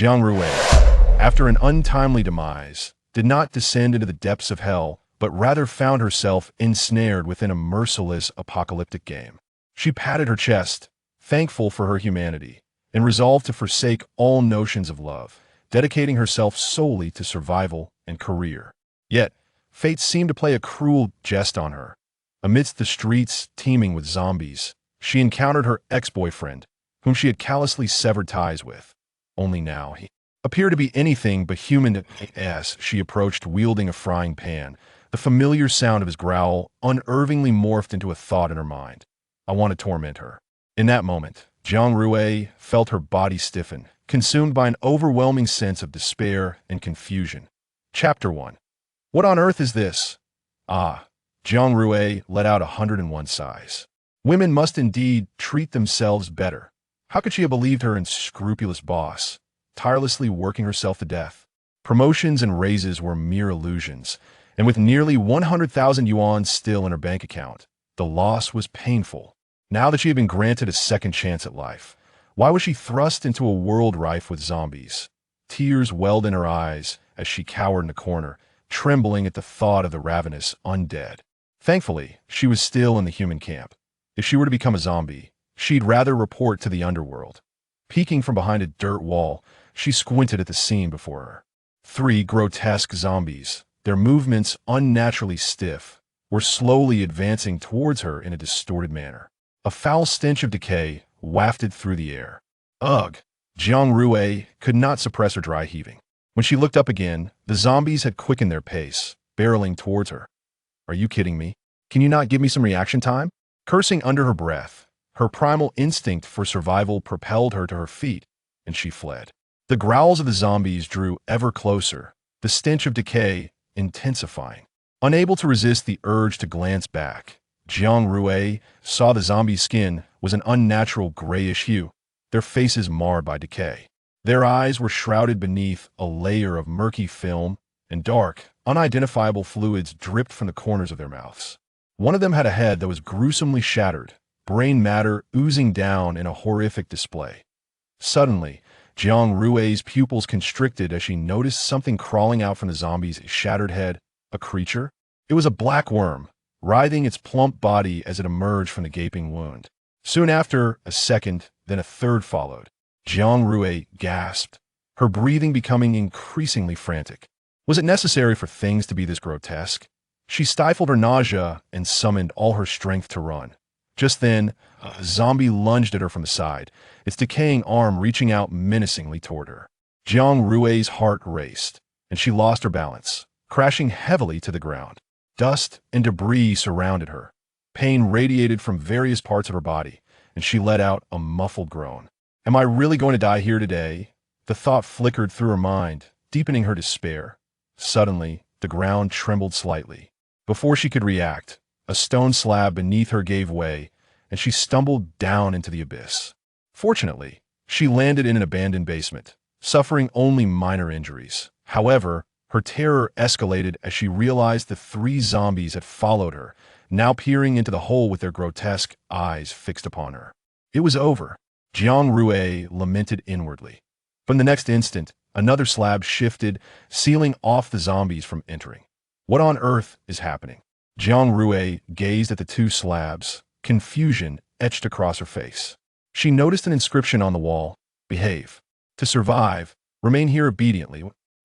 Jiang Rui, after an untimely demise, did not descend into the depths of hell, but rather found herself ensnared within a merciless apocalyptic game. She patted her chest, thankful for her humanity, and resolved to forsake all notions of love, dedicating herself solely to survival and career. Yet, fate seemed to play a cruel jest on her. Amidst the streets teeming with zombies, she encountered her ex-boyfriend, whom she had callously severed ties with. Only now he appeared to be anything but human as she approached wielding a frying pan. The familiar sound of his growl unnervingly morphed into a thought in her mind. I want to torment her. In that moment, Jiang Rui felt her body stiffen, consumed by an overwhelming sense of despair and confusion. Chapter 1. What on earth is this? Ah, Jiang Rui let out 101 sighs. Women must indeed treat themselves better. How could she have believed her unscrupulous boss, tirelessly working herself to death? Promotions and raises were mere illusions, and with nearly 100,000 yuan still in her bank account, the loss was painful. Now that she had been granted a second chance at life, why was she thrust into a world rife with zombies? Tears welled in her eyes as she cowered in a corner, trembling at the thought of the ravenous undead. Thankfully, she was still in the human camp. If she were to become a zombie, she'd rather report to the underworld. Peeking from behind a dirt wall, she squinted at the scene before her. 3 grotesque zombies, their movements unnaturally stiff, were slowly advancing towards her in a distorted manner. A foul stench of decay wafted through the air. Ugh! Jiang Rui could not suppress her dry heaving. When she looked up again, the zombies had quickened their pace, barreling towards her. Are you kidding me? Can you not give me some reaction time? Cursing under her breath, her primal instinct for survival propelled her to her feet, and she fled. The growls of the zombies drew ever closer, the stench of decay intensifying. Unable to resist the urge to glance back, Jiang Rui saw the zombie's skin was an unnatural grayish hue, their faces marred by decay. Their eyes were shrouded beneath a layer of murky film, and dark, unidentifiable fluids dripped from the corners of their mouths. One of them had a head that was gruesomely shattered, brain matter oozing down in a horrific display. Suddenly, Jiang Rui's pupils constricted as she noticed something crawling out from the zombie's shattered head. A creature? It was a black worm, writhing its plump body as it emerged from the gaping wound. Soon after, a second, then a third followed. Jiang Rui gasped, her breathing becoming increasingly frantic. Was it necessary for things to be this grotesque? She stifled her nausea and summoned all her strength to run. Just then, a zombie lunged at her from the side, its decaying arm reaching out menacingly toward her. Jiang Rui's heart raced, and she lost her balance, crashing heavily to the ground. Dust and debris surrounded her. Pain radiated from various parts of her body, and she let out a muffled groan. Am I really going to die here today? The thought flickered through her mind, deepening her despair. Suddenly, the ground trembled slightly. Before she could react, a stone slab beneath her gave way, and she stumbled down into the abyss. Fortunately, she landed in an abandoned basement, suffering only minor injuries. However, her terror escalated as she realized the 3 zombies had followed her, now peering into the hole with their grotesque eyes fixed upon her. It was over. Jiang Rui lamented inwardly. But in the next instant, another slab shifted, sealing off the zombies from entering. What on earth is happening? Jiang Rui gazed at the 2 slabs, confusion etched across her face. She noticed an inscription on the wall, "Behave. To survive, remain here obediently."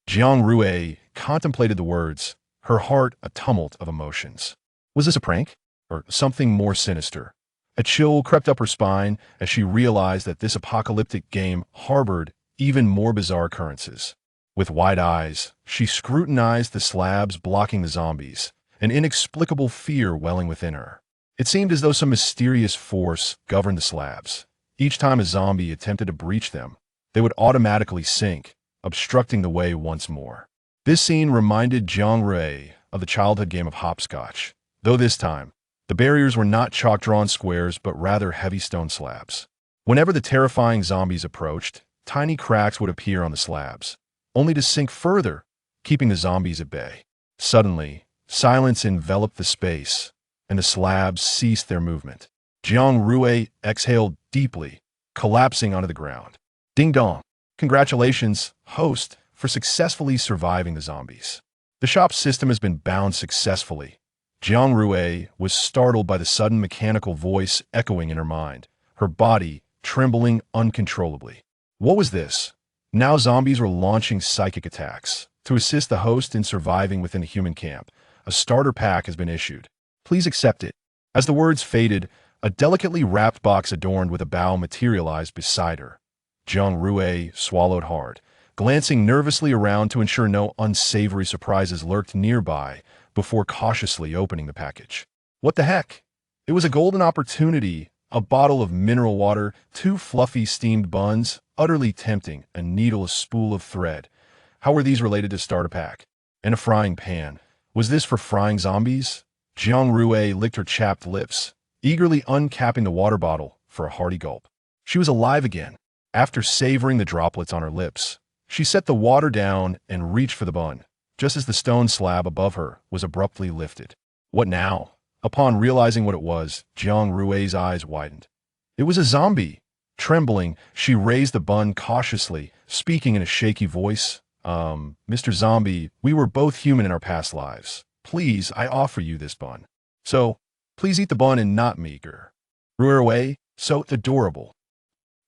Jiang Rui contemplated the words, her heart a tumult of emotions. Was this a prank? Or something more sinister? A chill crept up her spine as she realized that this apocalyptic game harbored even more bizarre occurrences. With wide eyes, she scrutinized the slabs blocking the zombies, an inexplicable fear welling within her. It seemed as though some mysterious force governed the slabs. Each time a zombie attempted to breach them, they would automatically sink, obstructing the way once more. This scene reminded Jiang Rui of the childhood game of hopscotch, though this time, the barriers were not chalk-drawn squares but rather heavy stone slabs. Whenever the terrifying zombies approached, tiny cracks would appear on the slabs, only to sink further, keeping the zombies at bay. Suddenly, silence enveloped the space, and the slabs ceased their movement. Jiang Rui exhaled deeply, collapsing onto the ground. Ding dong! Congratulations, host, for successfully surviving the zombies. The shop's system has been bound successfully. Jiang Rui was startled by the sudden mechanical voice echoing in her mind, her body trembling uncontrollably. What was this? Now zombies were launching psychic attacks. To assist the host in surviving within a human camp, a starter pack has been issued. Please accept it. As the words faded, a delicately wrapped box adorned with a bow materialized beside her. Jiang Rui swallowed hard, glancing nervously around to ensure no unsavory surprises lurked nearby before cautiously opening the package. What the heck? It was a golden opportunity, a bottle of mineral water, 2 fluffy steamed buns, utterly tempting, a needle, a spool of thread. How were these related to starter pack? And a frying pan. Was this for frying zombies? Jiang Rui licked her chapped lips, eagerly uncapping the water bottle for a hearty gulp. She was alive again. After savoring the droplets on her lips, she set the water down and reached for the bun, just as the stone slab above her was abruptly lifted. What now? Upon realizing what it was, Jiang Rui's eyes widened. It was a zombie. Trembling, she raised the bun cautiously, speaking in a shaky voice. Mr. Zombie, we were both human in our past lives. Please, I offer you this bun. So, please eat the bun and not me, grr. Rui, so adorable.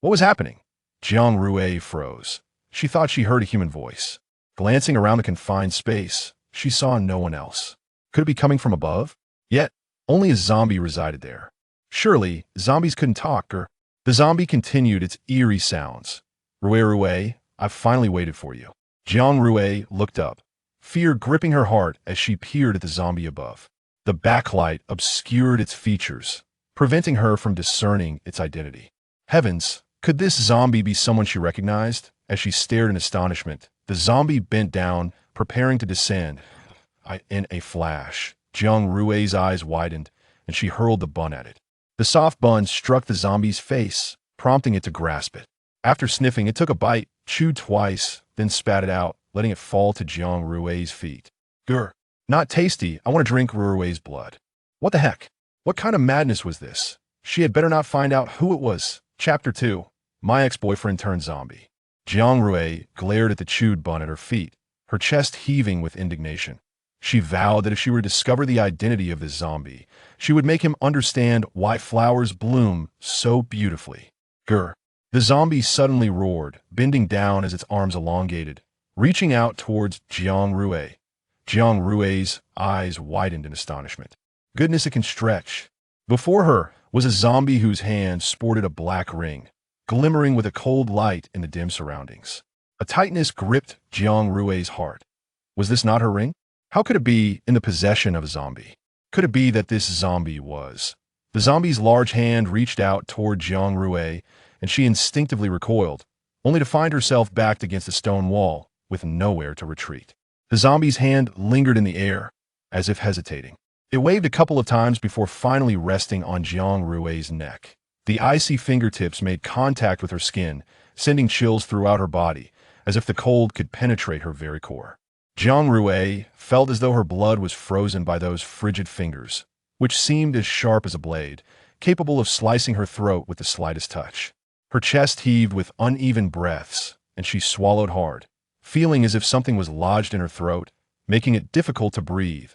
What was happening? Jiang Rui froze. She thought she heard a human voice. Glancing around the confined space, she saw no one else. Could it be coming from above? Yet, only a zombie resided there. Surely, zombies couldn't talk, or... The zombie continued its eerie sounds. Rui, I've finally waited for you. Jiang Rui looked up, fear gripping her heart as she peered at the zombie above. The backlight obscured its features, preventing her from discerning its identity. Heavens, could this zombie be someone she recognized? As she stared in astonishment, the zombie bent down, preparing to descend. In a flash, Jiang Rui's eyes widened, and she hurled the bun at it. The soft bun struck the zombie's face, prompting it to grasp it. After sniffing, it took a bite, chewed twice, then spat it out, letting it fall to Jiang Rui's feet. Grr. Not tasty. I want to drink Rui's blood. What the heck? What kind of madness was this? She had better not find out who it was. Chapter 2. My ex-boyfriend turned zombie. Jiang Rui glared at the chewed bun at her feet, her chest heaving with indignation. She vowed that if she were to discover the identity of this zombie, she would make him understand why flowers bloom so beautifully. Grr. The zombie suddenly roared, bending down as its arms elongated, reaching out towards Jiang Rui. Jiang Rui's eyes widened in astonishment. Goodness, it can stretch. Before her was a zombie whose hand sported a black ring, glimmering with a cold light in the dim surroundings. A tightness gripped Jiang Rui's heart. Was this not her ring? How could it be in the possession of a zombie? Could it be that this zombie was? The zombie's large hand reached out toward Jiang Rui, and she instinctively recoiled, only to find herself backed against a stone wall with nowhere to retreat. The zombie's hand lingered in the air, as if hesitating. It waved a couple of times before finally resting on Jiang Rui's neck. The icy fingertips made contact with her skin, sending chills throughout her body, as if the cold could penetrate her very core. Jiang Rui felt as though her blood was frozen by those frigid fingers, which seemed as sharp as a blade, capable of slicing her throat with the slightest touch. Her chest heaved with uneven breaths, and she swallowed hard, feeling as if something was lodged in her throat, making it difficult to breathe.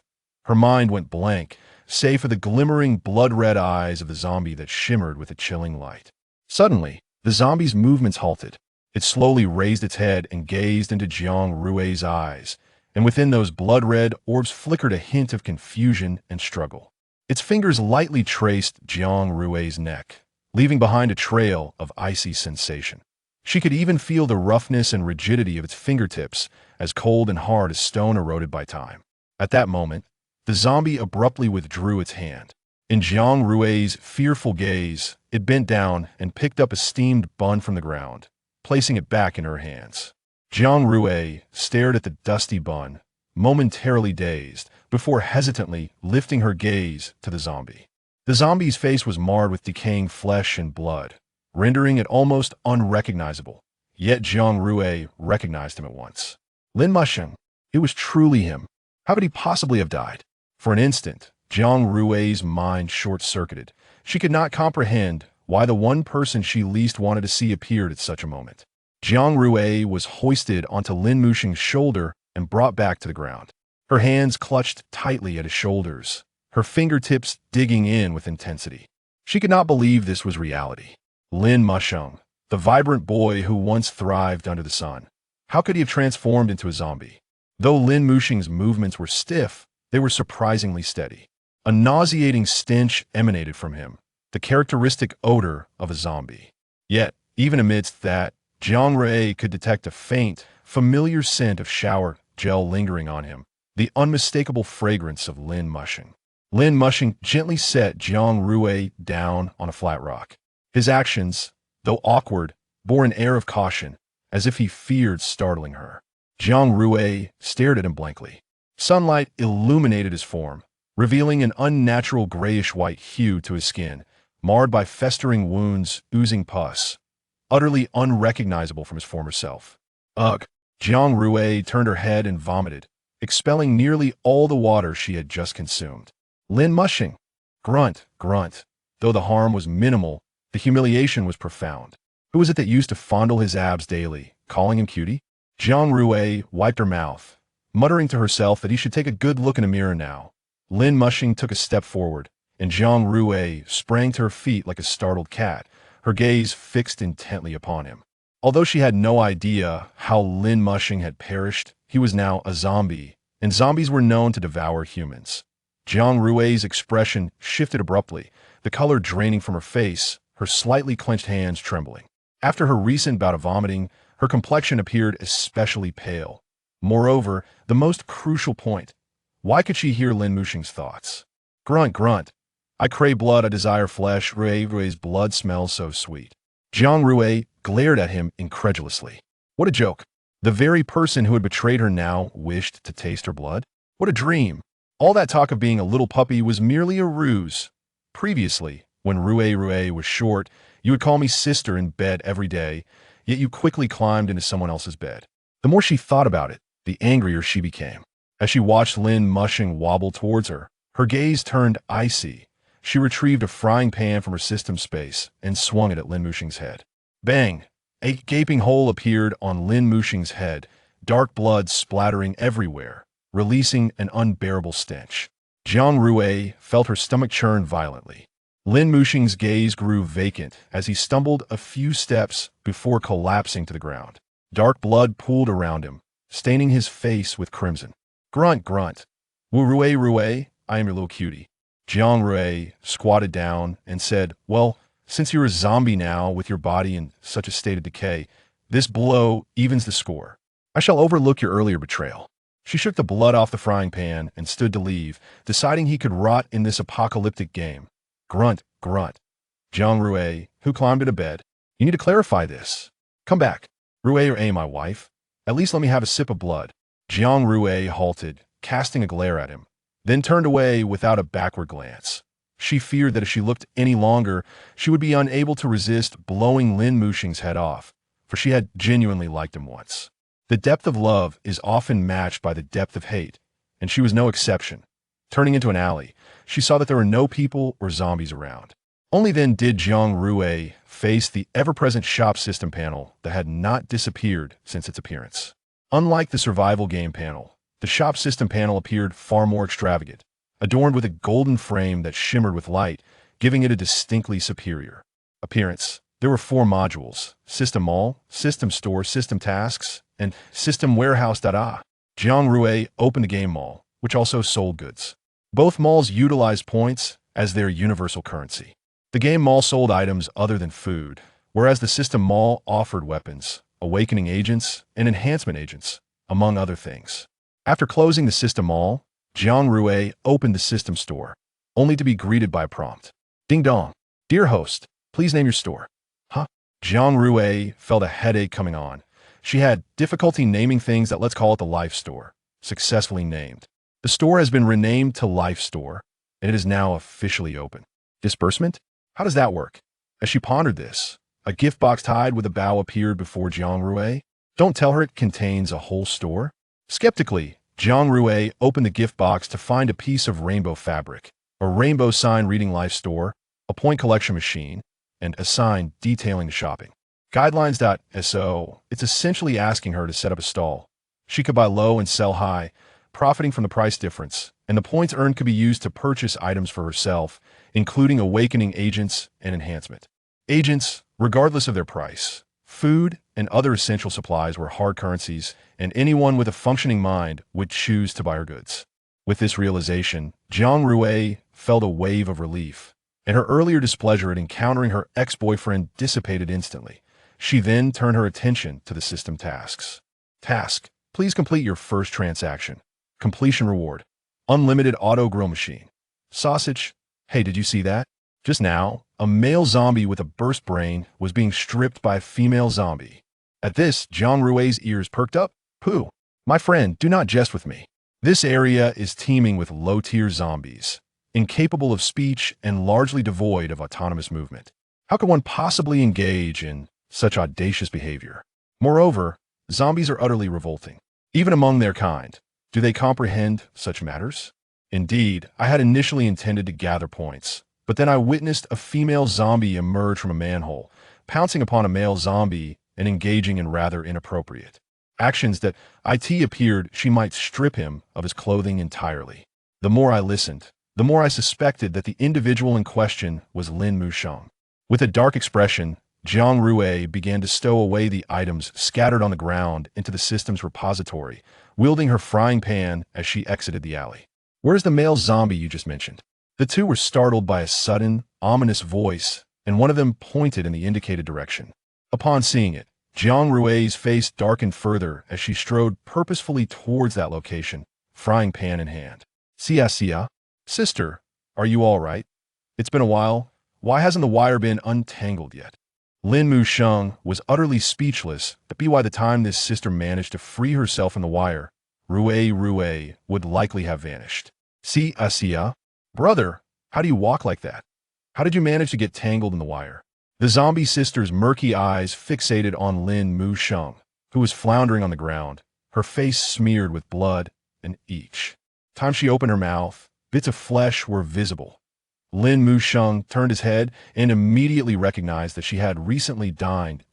Her mind went blank, save for the glimmering blood-red eyes of the zombie that shimmered with a chilling light. Suddenly, the zombie's movements halted. It slowly raised its head and gazed into Jiang Rui's eyes, and within those blood-red orbs flickered a hint of confusion and struggle. Its fingers lightly traced Jiang Rui's neck, leaving behind a trail of icy sensation. She could even feel the roughness and rigidity of its fingertips, as cold and hard as stone eroded by time. At that moment, the zombie abruptly withdrew its hand. In Jiang Rui's fearful gaze, it bent down and picked up a steamed bun from the ground, placing it back in her hands. Jiang Rui stared at the dusty bun, momentarily dazed, before hesitantly lifting her gaze to the zombie. The zombie's face was marred with decaying flesh and blood, rendering it almost unrecognizable. Yet Jiang Rui recognized him at once. Lin Musheng. It was truly him. How could he possibly have died? For an instant, Jiang Rui's mind short-circuited. She could not comprehend why the one person she least wanted to see appeared at such a moment. Jiang Rui was hoisted onto Lin Muxing's shoulder and brought back to the ground. Her hands clutched tightly at his shoulders, her fingertips digging in with intensity. She could not believe this was reality. Lin Muxing, the vibrant boy who once thrived under the sun. How could he have transformed into a zombie? Though Lin Muxing's movements were stiff, they were surprisingly steady. A nauseating stench emanated from him, the characteristic odor of a zombie. Yet, even amidst that, Jiang Rui could detect a faint, familiar scent of shower gel lingering on him, the unmistakable fragrance of Lin Muxing. Lin Muxing gently set Jiang Rui down on a flat rock. His actions, though awkward, bore an air of caution, as if he feared startling her. Jiang Rui stared at him blankly. Sunlight illuminated his form, revealing an unnatural grayish-white hue to his skin, marred by festering wounds, oozing pus, utterly unrecognizable from his former self. Ugh! Jiang Rui turned her head and vomited, expelling nearly all the water she had just consumed. Lin Muxing! Grunt, grunt. Though the harm was minimal, the humiliation was profound. Who was it that used to fondle his abs daily, calling him cutie? Jiang Rui wiped her mouth, muttering to herself that he should take a good look in a mirror now. Lin Muxing took a step forward, and Jiang Rui sprang to her feet like a startled cat, her gaze fixed intently upon him. Although she had no idea how Lin Muxing had perished, he was now a zombie, and zombies were known to devour humans. Jiang Rui's expression shifted abruptly, the color draining from her face, her slightly clenched hands trembling. After her recent bout of vomiting, her complexion appeared especially pale. Moreover, the most crucial point, why could she hear Lin Muxing's thoughts? Grunt, grunt. I crave blood, I desire flesh, Rui's blood smells so sweet. Jiang Rui glared at him incredulously. What a joke. The very person who had betrayed her now wished to taste her blood? What a dream. All that talk of being a little puppy was merely a ruse. Previously, when Rui was short, you would call me sister in bed every day, yet you quickly climbed into someone else's bed. The more she thought about it, the angrier she became. As she watched Lin Muxing wobble towards her, her gaze turned icy. She retrieved a frying pan from her system space and swung it at Lin Muxing's head. Bang! A gaping hole appeared on Lin Muxing's head, dark blood splattering everywhere, releasing an unbearable stench. Jiang Rui felt her stomach churn violently. Lin Muxing's gaze grew vacant as he stumbled a few steps before collapsing to the ground. Dark blood pooled around him, staining his face with crimson. Grunt, grunt. Rui, I am your little cutie. Jiang Rui squatted down and said, well, since you're a zombie now with your body in such a state of decay, this blow evens the score. I shall overlook your earlier betrayal. She shook the blood off the frying pan and stood to leave, deciding he could rot in this apocalyptic game. Grunt, grunt. Jiang Rui, who climbed into bed, you need to clarify this. Come back. Rui, my wife. At least let me have a sip of blood. Jiang Rui halted, casting a glare at him, then turned away without a backward glance. She feared that if she looked any longer, she would be unable to resist blowing Lin Muxing's head off, for she had genuinely liked him once. The depth of love is often matched by the depth of hate, and she was no exception. Turning into an alley, she saw that there were no people or zombies around. Only then did Jiang Rui face the ever-present shop system panel that had not disappeared since its appearance. Unlike the survival game panel, the shop system panel appeared far more extravagant, adorned with a golden frame that shimmered with light, giving it a distinctly superior appearance. There were 4 modules: System Mall, System Store, System Tasks, and System Warehouse. Jiang Rui opened the game mall, which also sold goods. Both malls utilized points as their universal currency. The game mall sold items other than food, whereas the System Mall offered weapons, awakening agents, and enhancement agents, among other things. After closing the System Mall, Jiang Rui opened the System Store, only to be greeted by a prompt. Ding dong. Dear host, please name your store. Huh? Jiang Rui felt a headache coming on. She had difficulty naming things that let's call it the Life Store. Successfully named. The store has been renamed to Life Store, and it is now officially open. Disbursement? How does that work? As she pondered this, a gift box tied with a bow appeared before Jiang Rui. Don't tell her it contains a whole store. Skeptically, Jiang Rui opened the gift box to find a piece of rainbow fabric, a rainbow sign reading Life Store, a point collection machine, and a sign detailing the shopping. Guidelines.so. It's essentially asking her to set up a stall. She could buy low and sell high, profiting from the price difference, and the points earned could be used to purchase items for herself, including awakening agents and enhancement. Agents, regardless of their price, food and other essential supplies were hard currencies, and anyone with a functioning mind would choose to buy her goods. With this realization, Jiang Rui felt a wave of relief, and her earlier displeasure at encountering her ex-boyfriend dissipated instantly. She then turned her attention to the system tasks. Task: please complete your first transaction. Completion reward: unlimited auto grill machine. Sausage: hey, did you see that? Just now, a male zombie with a burst brain was being stripped by a female zombie. At this, Jiang Rui's ears perked up. Pooh, my friend, do not jest with me. This area is teeming with low-tier zombies, incapable of speech and largely devoid of autonomous movement. How could one possibly engage in such audacious behavior? Moreover, zombies are utterly revolting. Even among their kind, do they comprehend such matters? Indeed, I had initially intended to gather points, but then I witnessed a female zombie emerge from a manhole, pouncing upon a male zombie and engaging in rather inappropriate actions that it appeared she might strip him of his clothing entirely. The more I listened, the more I suspected that the individual in question was Lin Musheng. With a dark expression, Jiang Rui began to stow away the items scattered on the ground into the system's repository, wielding her frying pan as she exited the alley. Where's the male zombie you just mentioned? The two were startled by a sudden, ominous voice, and one of them pointed in the indicated direction. Upon seeing it, Jiang Rui's face darkened further as she strode purposefully towards that location, frying pan in hand. Sia, sister, are you all right? It's been a while. Why hasn't the wire been untangled yet? Lin Musheng was utterly speechless, but by the time this sister managed to free herself from the wire, Rui would likely have vanished. Sia, brother, how do you walk like that? How did you manage to get tangled in the wire? The zombie sister's murky eyes fixated on Lin Musheng, who was floundering on the ground, her face smeared with blood, and each time she opened her mouth, bits of flesh were visible. Lin Musheng turned his head and immediately recognized that she had recently dined.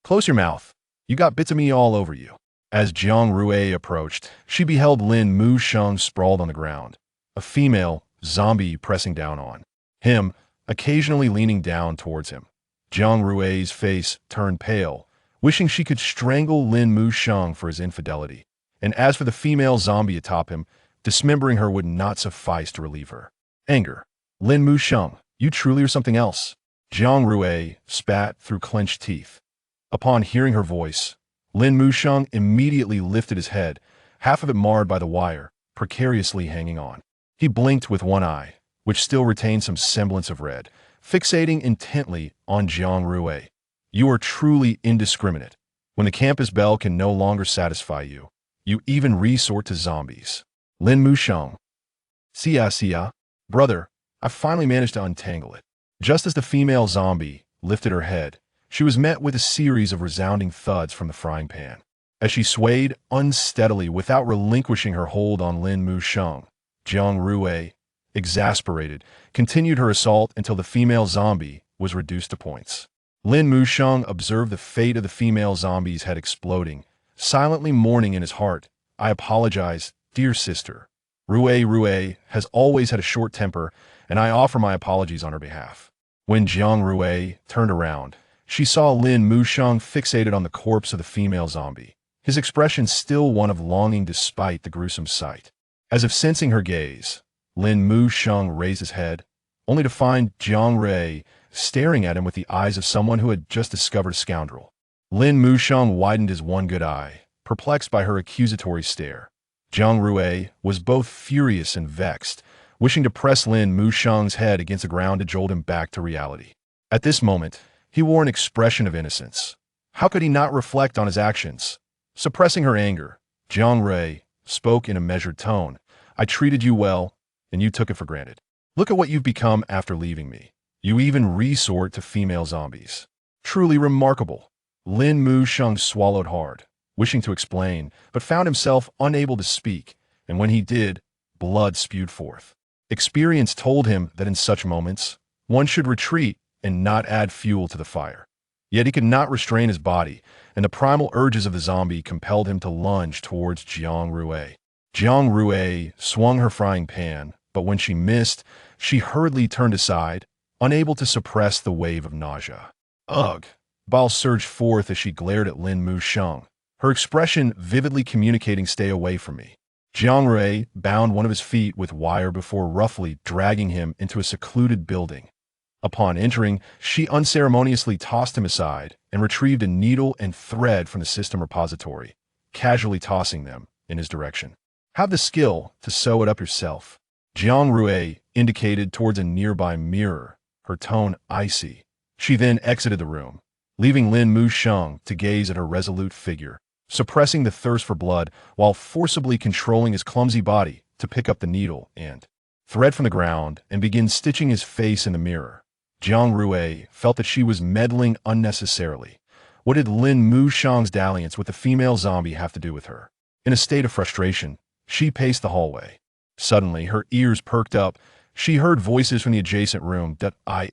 Close your mouth. You got bits of me all over you. As Jiang Rui approached, she beheld Lin Musheng sprawled on the ground, a female zombie pressing down on him, occasionally leaning down towards him. Jiang Rui's face turned pale, wishing she could strangle Lin Musheng for his infidelity. And as for the female zombie atop him, dismembering her would not suffice to relieve her anger. Lin Musheng, you truly are something else. Jiang Rui spat through clenched teeth. Upon hearing her voice, Lin Musheng immediately lifted his head, half of it marred by the wire, precariously hanging on. He blinked with one eye, which still retained some semblance of red, fixating intently on Jiang Rui. You are truly indiscriminate. When the campus bell can no longer satisfy you, you even resort to zombies. Lin Musheng. Sia, brother, I finally managed to untangle it. Just as the female zombie lifted her head, she was met with a series of resounding thuds from the frying pan. As she swayed unsteadily without relinquishing her hold on Lin Musheng, Jiang Rui, exasperated, continued her assault until the female zombie was reduced to points. Lin Musheng observed the fate of the female zombie's head exploding, silently mourning in his heart. I apologize, dear sister. Rui has always had a short temper, and I offer my apologies on her behalf. When Jiang Rui turned around, she saw Lin Musheng fixated on the corpse of the female zombie, his expression still one of longing despite the gruesome sight. As if sensing her gaze, Lin Musheng raised his head, only to find Jiang Rui staring at him with the eyes of someone who had just discovered a scoundrel. Lin Musheng widened his one good eye, perplexed by her accusatory stare. Jiang Rui was both furious and vexed, wishing to press Lin Musheng's head against the ground to jolt him back to reality. At this moment, he wore an expression of innocence. How could he not reflect on his actions? Suppressing her anger, Jiang Rui spoke in a measured tone. I treated you well, and you took it for granted. Look at what you've become after leaving me. You even resort to female zombies. Truly remarkable. Lin Musheng swallowed hard, wishing to explain, but found himself unable to speak, and when he did, blood spewed forth. Experience told him that in such moments, one should retreat and not add fuel to the fire. Yet he could not restrain his body, and the primal urges of the zombie compelled him to lunge towards Jiang Rui. Jiang Rui swung her frying pan, but when she missed, she hurriedly turned aside, unable to suppress the wave of nausea. Ugh! Bile surged forth as she glared at Lin Musheng, her expression vividly communicating "stay away from me." Jiang Rui bound one of his feet with wire before roughly dragging him into a secluded building. Upon entering, she unceremoniously tossed him aside and retrieved a needle and thread from the system repository, casually tossing them in his direction. "Have the skill to sew it up yourself." Jiang Rui indicated towards a nearby mirror, her tone icy. She then exited the room, leaving Lin Musheng to gaze at her resolute figure, suppressing the thirst for blood while forcibly controlling his clumsy body to pick up the needle and thread from the ground and begin stitching his face in the mirror. Jiang Rui felt that she was meddling unnecessarily. What did Lin Musheng's dalliance with the female zombie have to do with her? In a state of frustration, she paced the hallway. Suddenly, her ears perked up. She heard voices from the adjacent room.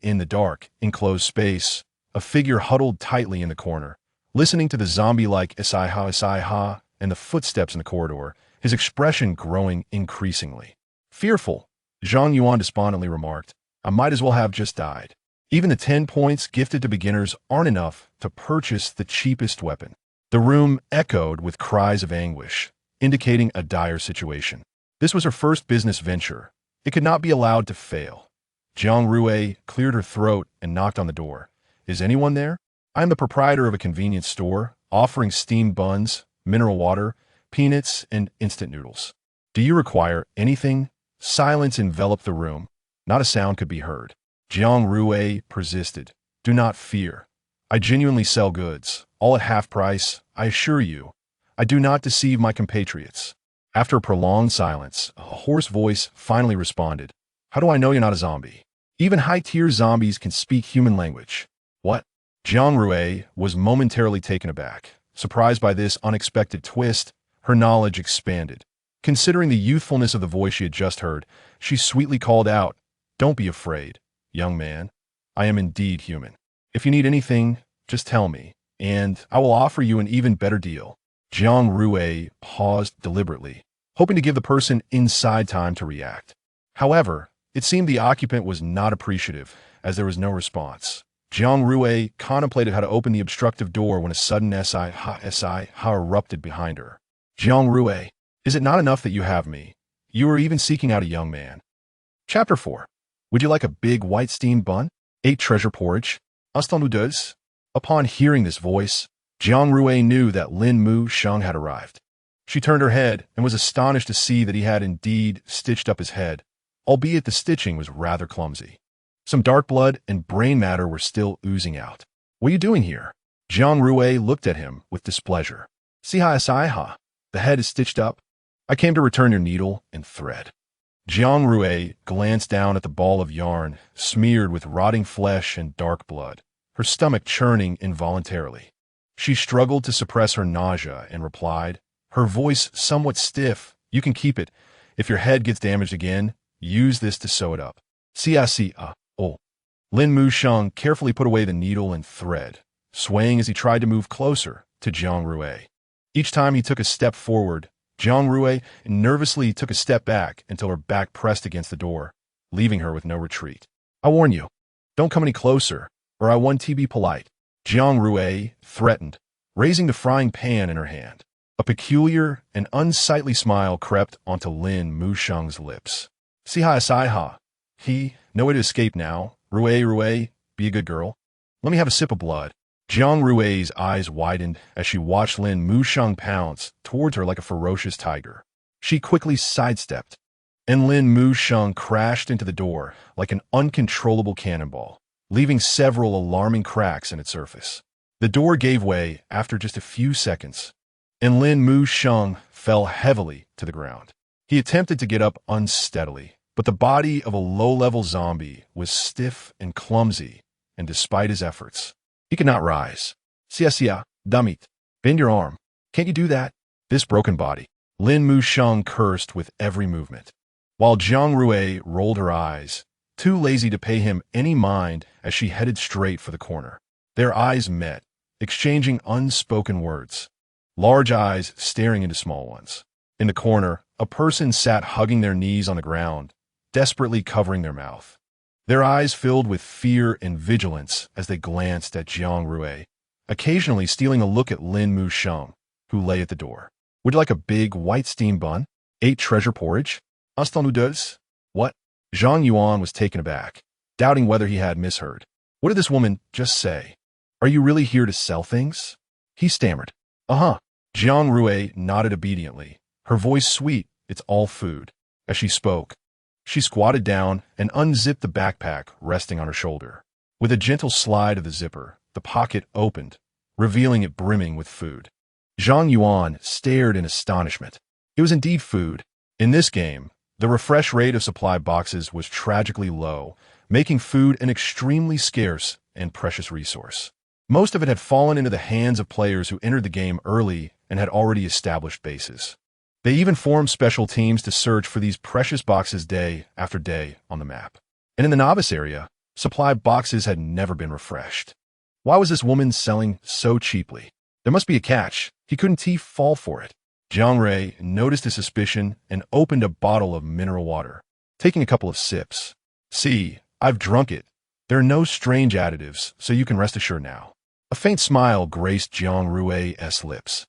In the dark, enclosed space, a figure huddled tightly in the corner, listening to the zombie-like sigh and the footsteps in the corridor, his expression growing increasingly fearful. Zhang Yuan despondently remarked, "I might as well have just died." Even the 10 points gifted to beginners aren't enough to purchase the cheapest weapon. The room echoed with cries of anguish, indicating a dire situation. This was her first business venture. It could not be allowed to fail. Jiang Rui cleared her throat and knocked on the door. "Is anyone there? I am the proprietor of a convenience store, offering steamed buns, mineral water, peanuts, and instant noodles. Do you require anything?" Silence enveloped the room. Not a sound could be heard. Jiang Rui persisted. "Do not fear. I genuinely sell goods, all at half price, I assure you. I do not deceive my compatriots." After a prolonged silence, a hoarse voice finally responded. "How do I know you're not a zombie? Even high-tier zombies can speak human language." "What?" Jiang Rui was momentarily taken aback. Surprised by this unexpected twist, her knowledge expanded. Considering the youthfulness of the voice she had just heard, she sweetly called out, "Don't be afraid, young man. I am indeed human. If you need anything, just tell me, and I will offer you an even better deal." Jiang Rui paused deliberately, hoping to give the person inside time to react. However, it seemed the occupant was not appreciative, as there was no response. Jiang Rui contemplated how to open the obstructive door when a sudden sigh erupted behind her. "Jiang Rui, is it not enough that you have me? You are even seeking out a young man." Chapter 4. Would you like a big white steamed bun? 8 treasure porridge? Instant. Upon hearing this voice, Jiang Rui knew that Lin Musheng had arrived. She turned her head and was astonished to see that he had indeed stitched up his head, albeit the stitching was rather clumsy. Some dark blood and brain matter were still oozing out. "What are you doing here?" Jiang Rui looked at him with displeasure. "Sigh. The head is stitched up. I came to return your needle and thread." Jiang Rui glanced down at the ball of yarn, smeared with rotting flesh and dark blood, her stomach churning involuntarily. She struggled to suppress her nausea and replied, her voice somewhat stiff, "You can keep it. If your head gets damaged again, use this to sew it up." Oh. Lin Musheng carefully put away the needle and thread, swaying as he tried to move closer to Jiang Rui. Each time he took a step forward, Jiang Rui nervously took a step back until her back pressed against the door, leaving her with no retreat. "I warn you, don't come any closer, or I want to be polite," Jiang Rui threatened, raising the frying pan in her hand. A peculiar and unsightly smile crept onto Lin Musheng's lips. Sigh. No way to escape now. Rui, be a good girl. Let me have a sip of blood." Jiang Rui's eyes widened as she watched Lin Musheng pounce towards her like a ferocious tiger. She quickly sidestepped, and Lin Musheng crashed into the door like an uncontrollable cannonball, leaving several alarming cracks in its surface. The door gave way after just a few seconds, and Lin Musheng fell heavily to the ground. He attempted to get up unsteadily, but the body of a low-level zombie was stiff and clumsy, and despite his efforts, he could not rise. Damit. Bend your arm. Can't you do that? This broken body. Lin Musheng cursed with every movement, while Jiang Rui rolled her eyes, too lazy to pay him any mind as she headed straight for the corner. Their eyes met, exchanging unspoken words, large eyes staring into small ones. In the corner, a person sat hugging their knees on the ground, desperately covering their mouth. Their eyes filled with fear and vigilance as they glanced at Jiang Rui, occasionally stealing a look at Lin Musheng, who lay at the door. Would you like a big white steam bun? 8 treasure porridge? Unbeknownst? What? Zhang Yuan was taken aback, doubting whether he had misheard. What did this woman just say? Are you really here to sell things? He stammered. Uh-huh. Jiang Rui nodded obediently, her voice sweet, it's all food. As she spoke, she squatted down and unzipped the backpack resting on her shoulder. With a gentle slide of the zipper, the pocket opened, revealing it brimming with food. Zhang Yuan stared in astonishment. It was indeed food. In this game, the refresh rate of supply boxes was tragically low, making food an extremely scarce and precious resource. Most of it had fallen into the hands of players who entered the game early and had already established bases. They even formed special teams to search for these precious boxes day after day on the map. And in the novice area, supply boxes had never been refreshed. Why was this woman selling so cheaply? There must be a catch. He couldn't fall for it. Jiang Rui noticed his suspicion and opened a bottle of mineral water, taking a couple of sips. See, I've drunk it. There are no strange additives, so you can rest assured now. A faint smile graced Jiang Rui's lips,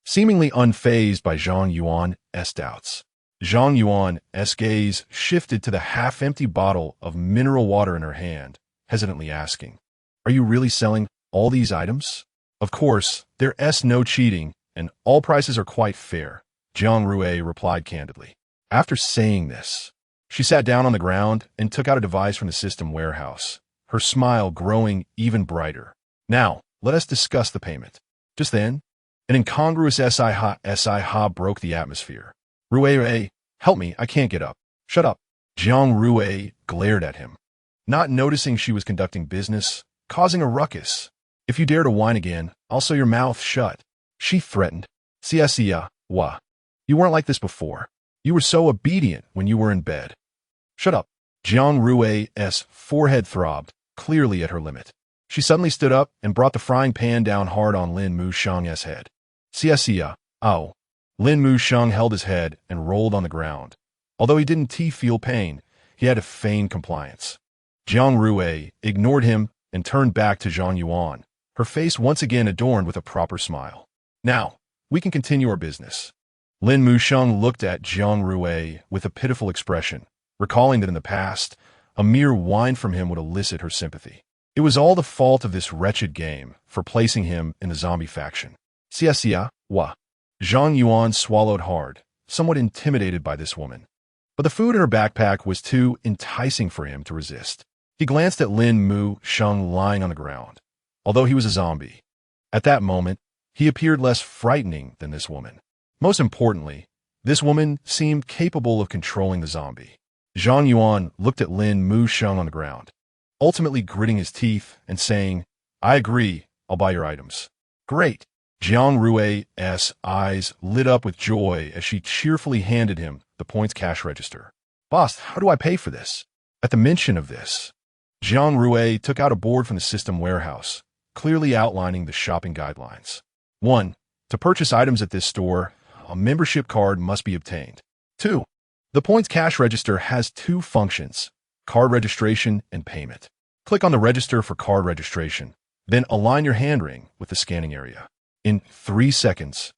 seemingly unfazed by Zhang Yuan's doubts. Zhang Yuan's gaze shifted to the half-empty bottle of mineral water in her hand, hesitantly asking, "Are you really selling all these items?" "Of course, there's no cheating, and all prices are quite fair," Jiang Rui replied candidly. After saying this, she sat down on the ground and took out a device from the system warehouse, her smile growing even brighter. "Now, let us discuss the payment." Just then, an incongruous sigh broke the atmosphere. "Rui, help me, I can't get up." "Shut up." Jiang Rui glared at him, not noticing she was conducting business, causing a ruckus. "If you dare to whine again, I'll sew your mouth shut," she threatened. What? You weren't like this before. You were so obedient when you were in bed." "Shut up." Jiang Rui's forehead throbbed, clearly at her limit. She suddenly stood up and brought the frying pan down hard on Lin Musheng's head. Ow. Lin Musheng held his head and rolled on the ground. Although he didn't feel pain, he had to feign compliance. Jiang Rui ignored him and turned back to Zhang Yuan, her face once again adorned with a proper smile. "Now, we can continue our business." Lin Musheng looked at Jiang Rui with a pitiful expression, recalling that in the past, a mere whine from him would elicit her sympathy. It was all the fault of this wretched game for placing him in the zombie faction. What? Zhang Yuan swallowed hard, somewhat intimidated by this woman. But the food in her backpack was too enticing for him to resist. He glanced at Lin Musheng lying on the ground. Although he was a zombie, at that moment, he appeared less frightening than this woman. Most importantly, this woman seemed capable of controlling the zombie. Zhang Yuan looked at Lin Musheng on the ground, ultimately gritting his teeth and saying, "I agree, I'll buy your items." "Great." Jiang Rui's eyes lit up with joy as she cheerfully handed him the points cash register. "Boss, how do I pay for this?" At the mention of this, Jiang Rui took out a board from the system warehouse, clearly outlining the shopping guidelines. 1. To purchase items at this store, a membership card must be obtained. 2. The points cash register has 2 functions, card registration and payment. Click on the register for card registration, then align your hand ring with the scanning area. In 3 seconds,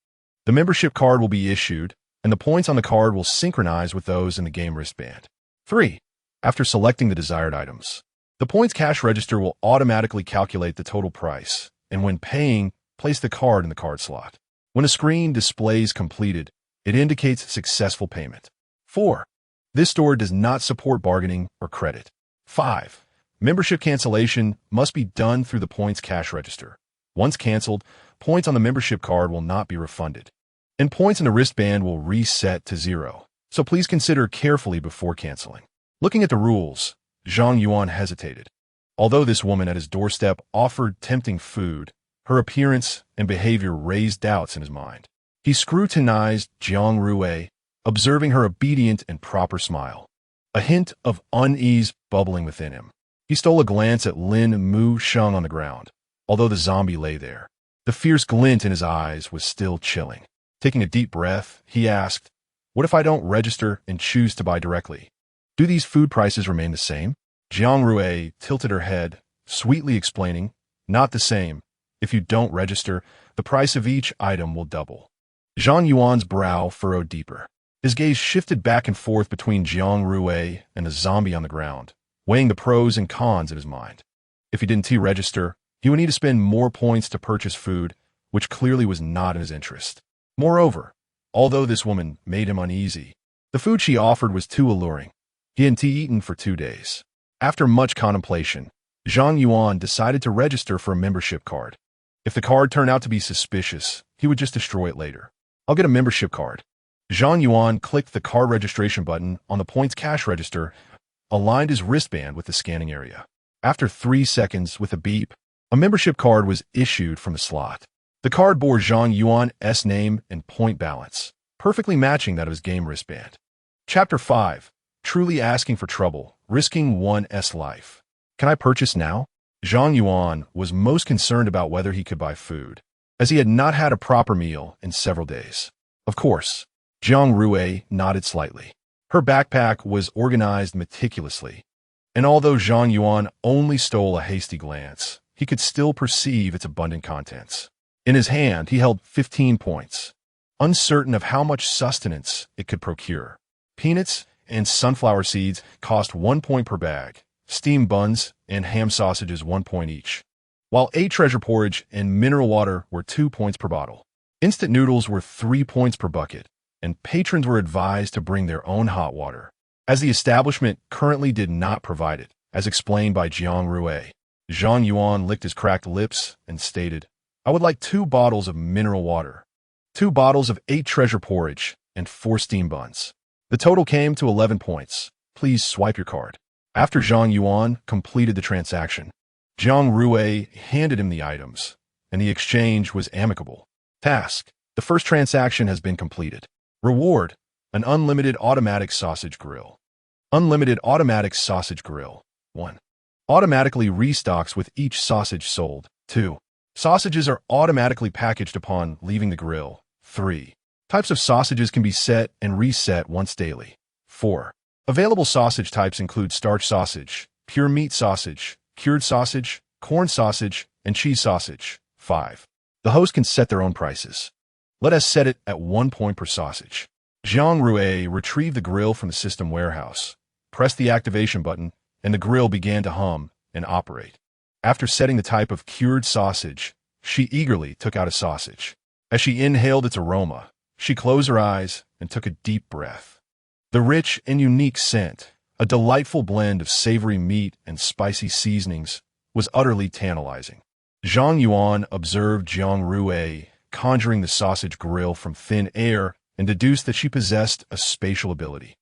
the membership card will be issued, and the points on the card will synchronize with those in the game wristband. 3. After selecting the desired items, the points cash register will automatically calculate the total price, and when paying, place the card in the card slot. When a screen displays completed, it indicates successful payment. 4. This store does not support bargaining or credit. 5. Membership cancellation must be done through the points cash register. Once canceled, points on the membership card will not be refunded, and points in the wristband will reset to 0, so please consider carefully before canceling. Looking at the rules, Zhang Yuan hesitated. Although this woman at his doorstep offered tempting food, her appearance and behavior raised doubts in his mind. He scrutinized Jiang Rui, observing her obedient and proper smile. a hint of unease bubbling within him. He stole a glance at Lin Mu Sheng on the ground, although the zombie lay there. The fierce glint in his eyes was still chilling. Taking a deep breath, he asked, "What if I don't register and choose to buy directly? Do these food prices remain the same?" Jiang Rui tilted her head, sweetly explaining, "Not the same. If you don't register, the price of each item will double." Zhang Yuan's brow furrowed deeper. His gaze shifted back and forth between Jiang Rui and the zombie on the ground, weighing the pros and cons in his mind. If he didn't register, he would need to spend more points to purchase food, which clearly was not in his interest. Moreover, although this woman made him uneasy, the food she offered was too alluring. He hadn't eaten for 2 days. After much contemplation, Zhang Yuan decided to register for a membership card. If the card turned out to be suspicious, he would just destroy it later. "I'll get a membership card." Zhang Yuan clicked the card registration button on the points cash register, aligned his wristband with the scanning area. After 3 seconds, with a beep, a membership card was issued from the slot. The card bore Zhang Yuan's name and point balance, perfectly matching that of his game wristband. Chapter 5. Truly asking for trouble, risking one's life. "Can I purchase now?" Zhang Yuan was most concerned about whether he could buy food, as he had not had a proper meal in several days. Of course. Jiang Rui nodded slightly. Her backpack was organized meticulously, and although Zhang Yuan only stole a hasty glance, he could still perceive its abundant contents. In his hand, he held 15 points, uncertain of how much sustenance it could procure. Peanuts and sunflower seeds cost 1 point per bag, steamed buns and ham sausages 1 point each, while 8 treasure porridge and mineral water were 2 points per bottle. Instant noodles were 3 points per bucket, and patrons were advised to bring their own hot water, as the establishment currently did not provide it, as explained by Jiang Rui. Zhang Yuan licked his cracked lips and stated, "I would like 2 bottles of mineral water, 2 bottles of 8 treasure porridge, and 4 steam buns." The total came to 11 points. "Please swipe your card." After Zhang Yuan completed the transaction, Jiang Rui handed him the items, and the exchange was amicable. Task: the first transaction has been completed. Reward: an unlimited automatic sausage grill. Unlimited automatic sausage grill. 1. Automatically restocks with each sausage sold. 2. Sausages are automatically packaged upon leaving the grill. 3. Types of sausages can be set and reset once daily. 4. Available sausage types include starch sausage, pure meat sausage, cured sausage, corn sausage, and cheese sausage. 5. The host can set their own prices. Let us set it at 1 point per sausage. Jiang Rui retrieved the grill from the system warehouse, pressed the activation button, and the grill began to hum and operate. After setting the type of cured sausage, she eagerly took out a sausage. As she inhaled its aroma, she closed her eyes and took a deep breath. The rich and unique scent, a delightful blend of savory meat and spicy seasonings, was utterly tantalizing. Zhang Yuan observed Jiang Rui conjuring the sausage grill from thin air and deduced that she possessed a spatial ability.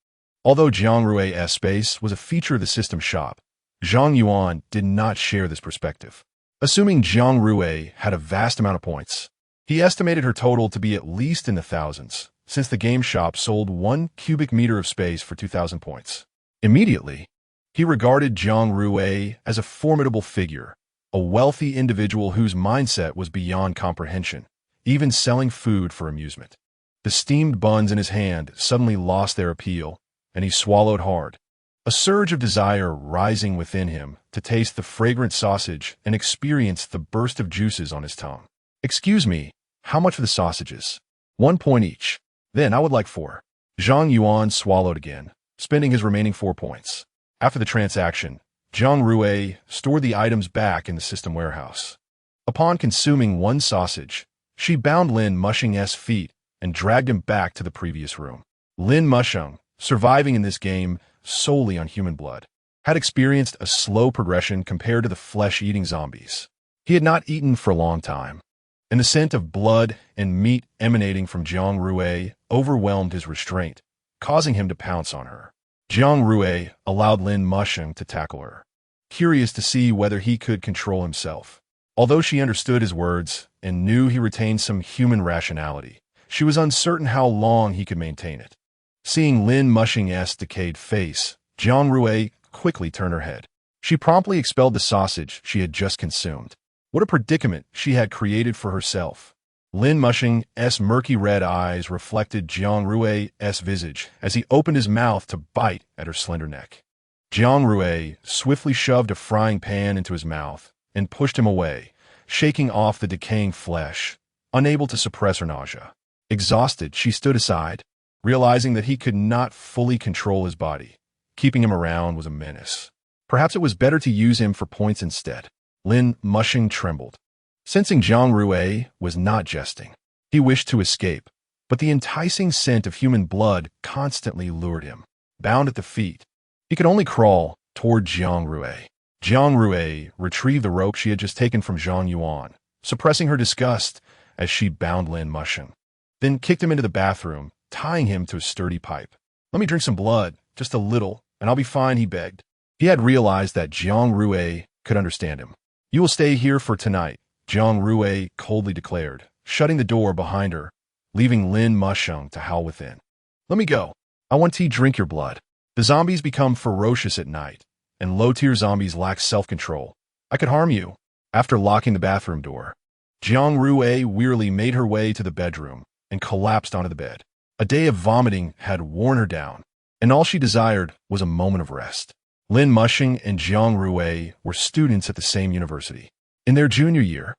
Although Jiang Rui's space was a feature of the system shop, Zhang Yuan did not share this perspective. Assuming Jiang Rui had a vast amount of points, he estimated her total to be at least in the thousands, since the game shop sold 1 cubic meter of space for 2,000 points. Immediately, he regarded Jiang Rui as a formidable figure, a wealthy individual whose mindset was beyond comprehension, even selling food for amusement. The steamed buns in his hand suddenly lost their appeal, and he swallowed hard, a surge of desire rising within him to taste the fragrant sausage and experience the burst of juices on his tongue. "Excuse me, how much for the sausages?" 1 point each. "Then I would like 4. Zhang Yuan swallowed again, spending his remaining 4 points. After the transaction, Jiang Rui stored the items back in the system warehouse. Upon consuming 1 sausage, she bound Lin Musheng's feet and dragged him back to the previous room. Lin Musheng, surviving in this game solely on human blood, had experienced a slow progression compared to the flesh-eating zombies. He had not eaten for a long time, and the scent of blood and meat emanating from Jiang Rui overwhelmed his restraint, causing him to pounce on her. Jiang Rui allowed Lin Musheng to tackle her, curious to see whether he could control himself. Although she understood his words and knew he retained some human rationality, she was uncertain how long he could maintain it. Seeing Lin Musheng's decayed face, Jiang Rui quickly turned her head. She promptly expelled the sausage she had just consumed. What a predicament she had created for herself. Lin Mushing's murky red eyes reflected Jiang Rui's visage as he opened his mouth to bite at her slender neck. Jiang Rui swiftly shoved a frying pan into his mouth and pushed him away, shaking off the decaying flesh, unable to suppress her nausea. Exhausted, she stood aside, realizing that he could not fully control his body. Keeping him around was a menace. Perhaps it was better to use him for points instead. Lin Mushing trembled. Sensing Jiang Rui was not jesting, he wished to escape, but the enticing scent of human blood constantly lured him. Bound at the feet, he could only crawl toward Jiang Rui. Jiang Rui retrieved the rope she had just taken from Zhang Yuan, suppressing her disgust as she bound Lin Mushing, then kicked him into the bathroom, tying him to a sturdy pipe. "Let me drink some blood, just a little, and I'll be fine," he begged. He had realized that Jiang Rui could understand him. "You will stay here for tonight," Jiang Rui coldly declared, shutting the door behind her, leaving Lin Mushing to howl within. "Let me go. I want to drink your blood. The zombies become ferocious at night, and low-tier zombies lack self-control. I could harm you." After locking the bathroom door, Jiang Rui wearily made her way to the bedroom and collapsed onto the bed. A day of vomiting had worn her down, and all she desired was a moment of rest. Lin Mushing and Jiang Rui were students at the same university. In their junior year,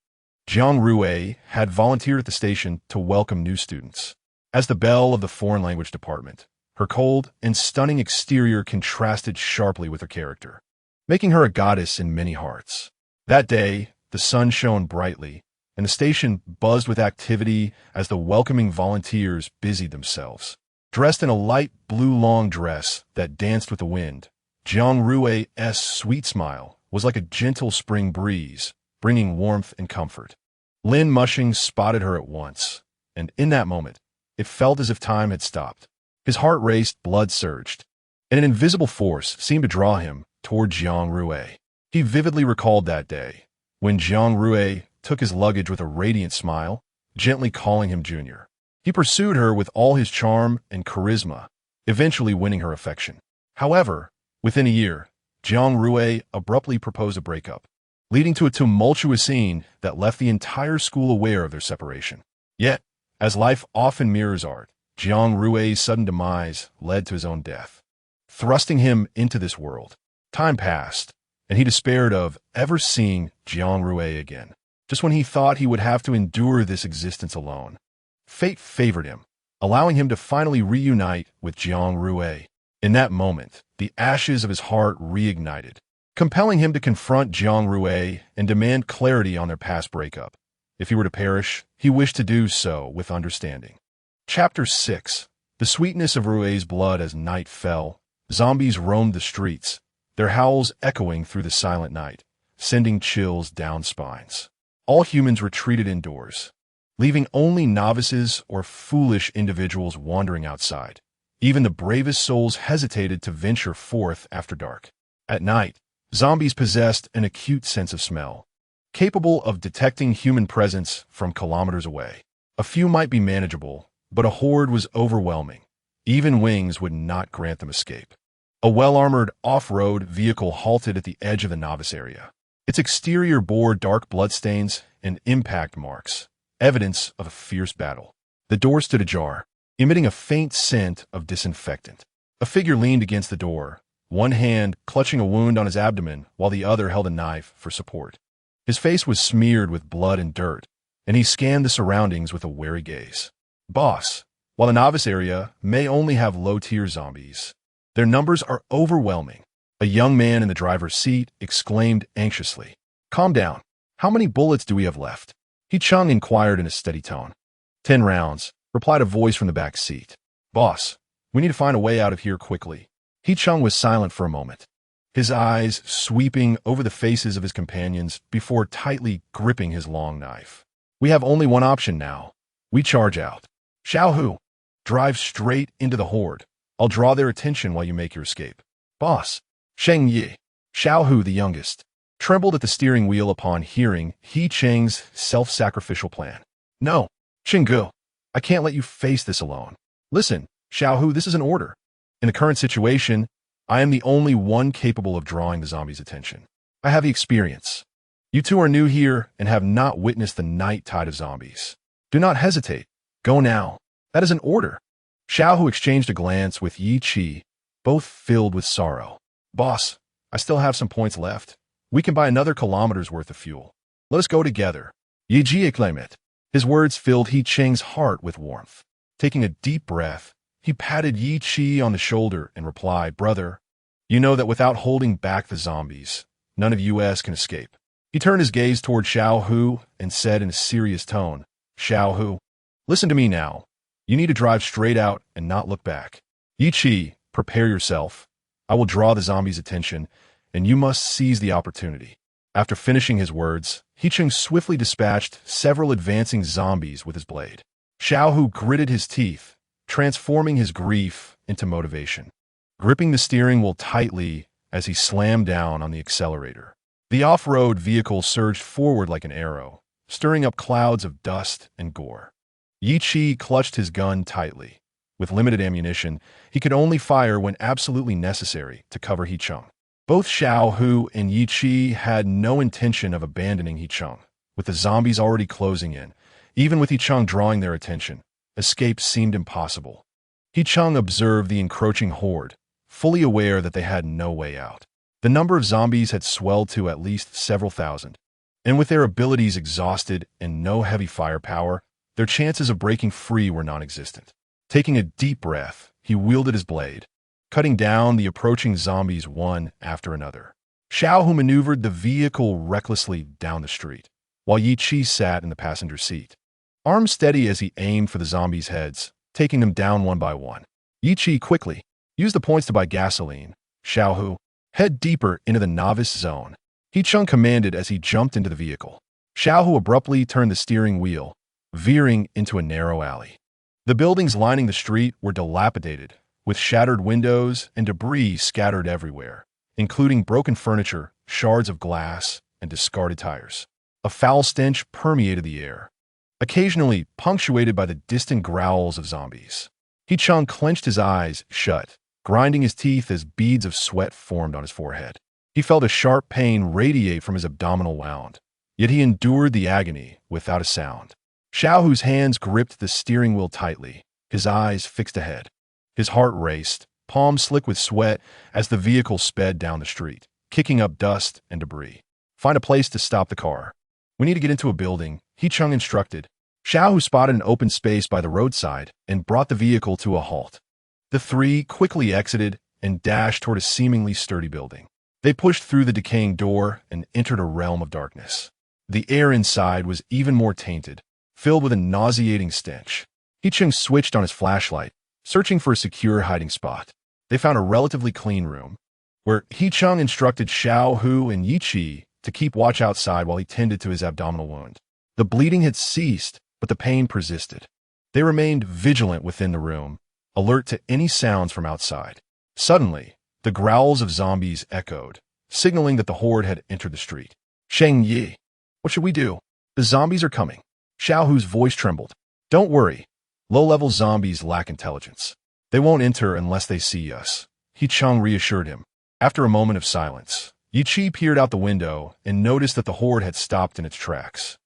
Jiang Rui had volunteered at the station to welcome new students. As the belle of the foreign language department, her cold and stunning exterior contrasted sharply with her character, making her a goddess in many hearts. That day, the sun shone brightly, and the station buzzed with activity as the welcoming volunteers busied themselves. Dressed in a light blue long dress that danced with the wind, Jiang Rui's sweet smile was like a gentle spring breeze, bringing warmth and comfort. Lin Mushing spotted her at once, and in that moment, it felt as if time had stopped. His heart raced, blood surged, and an invisible force seemed to draw him toward Jiang Rui. He vividly recalled that day, when Jiang Rui took his luggage with a radiant smile, gently calling him Junior. He pursued her with all his charm and charisma, eventually winning her affection. However, within a year, Jiang Rui abruptly proposed a breakup, leading to a tumultuous scene that left the entire school aware of their separation. Yet, as life often mirrors art, Jiang Rui's sudden demise led to his own death, thrusting him into this world. Time passed, and he despaired of ever seeing Jiang Rui again. Just when he thought he would have to endure this existence alone, fate favored him, allowing him to finally reunite with Jiang Rui. In that moment, the ashes of his heart reignited, compelling him to confront Jiang Rui and demand clarity on their past breakup. If he were to perish, he wished to do so with understanding. Chapter 6. The sweetness of Rui's blood. As night fell, zombies roamed the streets, their howls echoing through the silent night, sending chills down spines. All humans retreated indoors, leaving only novices or foolish individuals wandering outside. Even the bravest souls hesitated to venture forth after dark. At night, zombies possessed an acute sense of smell, capable of detecting human presence from kilometers away. A few might be manageable, but a horde was overwhelming. Even wings would not grant them escape. A well-armored off-road vehicle halted at the edge of the novice area. Its exterior bore dark bloodstains and impact marks, evidence of a fierce battle. The door stood ajar, emitting a faint scent of disinfectant. A figure leaned against the door, one hand clutching a wound on his abdomen while the other held a knife for support. His face was smeared with blood and dirt, and he scanned the surroundings with a wary gaze. "Boss, while the novice area may only have low-tier zombies, their numbers are overwhelming," a young man in the driver's seat exclaimed anxiously. "Calm down. How many bullets do we have left?" He Chung inquired in a steady tone. 10 rounds, replied a voice from the back seat. "Boss, we need to find a way out of here quickly." He Chung was silent for a moment, his eyes sweeping over the faces of his companions before tightly gripping his long knife. "We have only one option now. We charge out. Xiao Hu, drive straight into the horde. I'll draw their attention while you make your escape." "Boss." Sheng Yi, Xiao Hu the youngest, trembled at the steering wheel upon hearing He Cheng's self-sacrificial plan. "No, Chenggu, I can't let you face this alone. Listen, Xiao Hu, this is an order. In the current situation, I am the only one capable of drawing the zombies' attention. I have the experience. You two are new here and have not witnessed the night tide of zombies. Do not hesitate. Go now. That is an order. Xiaohu exchanged a glance with Yi Qi, both filled with sorrow. Boss, I still have some points left. We can buy another kilometer's worth of fuel. Let us go together. Yi Ji acclaimed. His words filled He Cheng's heart with warmth. Taking a deep breath, he patted Yi Qi on the shoulder and replied, Brother, you know that without holding back the zombies, none of us can escape. He turned his gaze toward Xiaohu and said in a serious tone, Xiaohu, listen to me now. You need to drive straight out and not look back. Yi Qi, prepare yourself. I will draw the zombies' attention, and you must seize the opportunity. After finishing his words, He Cheng swiftly dispatched several advancing zombies with his blade. Xiaohu gritted his teeth, transforming his grief into motivation. Gripping the steering wheel tightly as he slammed down on the accelerator. The off-road vehicle surged forward like an arrow, stirring up clouds of dust and gore. Yi Qi clutched his gun tightly. With limited ammunition, he could only fire when absolutely necessary to cover He Cheng. Both Xiaohu and Yi Qi had no intention of abandoning He Cheng. With the zombies already closing in, even with He Cheng drawing their attention, escape seemed impossible. He Cheng observed the encroaching horde, fully aware that they had no way out. The number of zombies had swelled to at least several thousand, and with their abilities exhausted and no heavy firepower, their chances of breaking free were non-existent. Taking a deep breath, he wielded his blade, cutting down the approaching zombies one after another. Xiaohu maneuvered the vehicle recklessly down the street, while Yi Qi sat in the passenger seat, arms steady as he aimed for the zombies' heads, taking them down one by one. Yi Qi quickly used the points to buy gasoline. Xiaohu, head deeper into the novice zone. He Cheng commanded as he jumped into the vehicle. Xiaohu abruptly turned the steering wheel, veering into a narrow alley. The buildings lining the street were dilapidated, with shattered windows and debris scattered everywhere, including broken furniture, shards of glass, and discarded tires. A foul stench permeated the air, occasionally punctuated by the distant growls of zombies. He Cheng clenched his eyes shut, grinding his teeth as beads of sweat formed on his forehead. He felt a sharp pain radiate from his abdominal wound, yet he endured the agony without a sound. Xiaohu's hands gripped the steering wheel tightly, his eyes fixed ahead. His heart raced, palms slick with sweat as the vehicle sped down the street, kicking up dust and debris. Find a place to stop the car. We need to get into a building, He Cheng instructed. Xiaohu spotted an open space by the roadside and brought the vehicle to a halt. The three quickly exited and dashed toward a seemingly sturdy building. They pushed through the decaying door and entered a realm of darkness. The air inside was even more tainted, filled with a nauseating stench. He Cheng switched on his flashlight, searching for a secure hiding spot. They found a relatively clean room, where He Cheng instructed Xiaohu and Yi Qi to keep watch outside while he tended to his abdominal wound. The bleeding had ceased, but the pain persisted. They remained vigilant within the room, alert to any sounds from outside. Suddenly, the growls of zombies echoed, signaling that the horde had entered the street. Sheng Yi, what should we do? The zombies are coming. Xiaohu's voice trembled. Don't worry. Low-level zombies lack intelligence. They won't enter unless they see us. He Cheng reassured him. After a moment of silence, Yi Qi peered out the window and noticed that the horde had stopped in its tracks.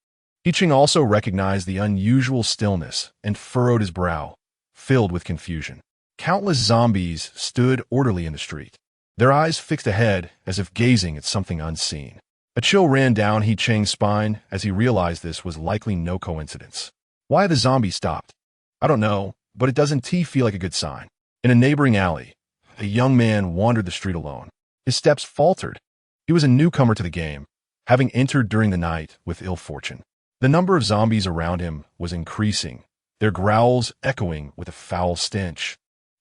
He Cheng also recognized the unusual stillness and furrowed his brow, filled with confusion. Countless zombies stood orderly in the street, their eyes fixed ahead as if gazing at something unseen. A chill ran down He Cheng's spine as he realized this was likely no coincidence. Why had the zombie stopped? I don't know, but it doesn't feel like a good sign. In a neighboring alley, a young man wandered the street alone. His steps faltered. He was a newcomer to the game, having entered during the night with ill fortune. The number of zombies around him was increasing, their growls echoing with a foul stench,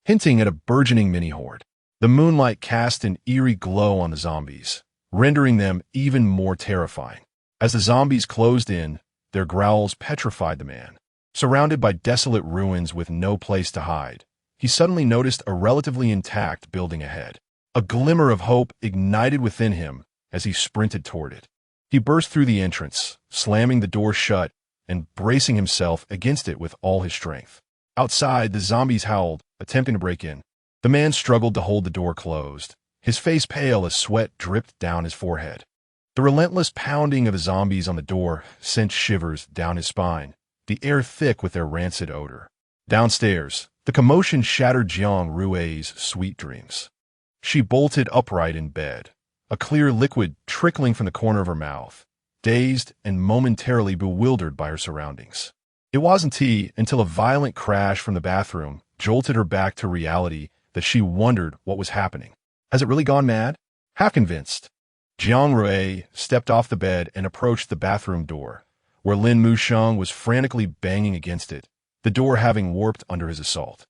hinting at a burgeoning mini-horde. The moonlight cast an eerie glow on the zombies, rendering them even more terrifying. As the zombies closed in, their growls petrified the man. Surrounded by desolate ruins with no place to hide, he suddenly noticed a relatively intact building ahead. A glimmer of hope ignited within him as he sprinted toward it. He burst through the entrance, slamming the door shut and bracing himself against it with all his strength. Outside, the zombies howled, attempting to break in. The man struggled to hold the door closed, his face pale as sweat dripped down his forehead. The relentless pounding of the zombies on the door sent shivers down his spine, the air thick with their rancid odor. Downstairs, the commotion shattered Jiang Rui's sweet dreams. She bolted upright in bed, a clear liquid trickling from the corner of her mouth, dazed and momentarily bewildered by her surroundings. It wasn't until a violent crash from the bathroom jolted her back to reality that she wondered what was happening. Has it really gone mad? Half convinced, Jiang Rui stepped off the bed and approached the bathroom door, where Lin Musheng was frantically banging against it, the door having warped under his assault.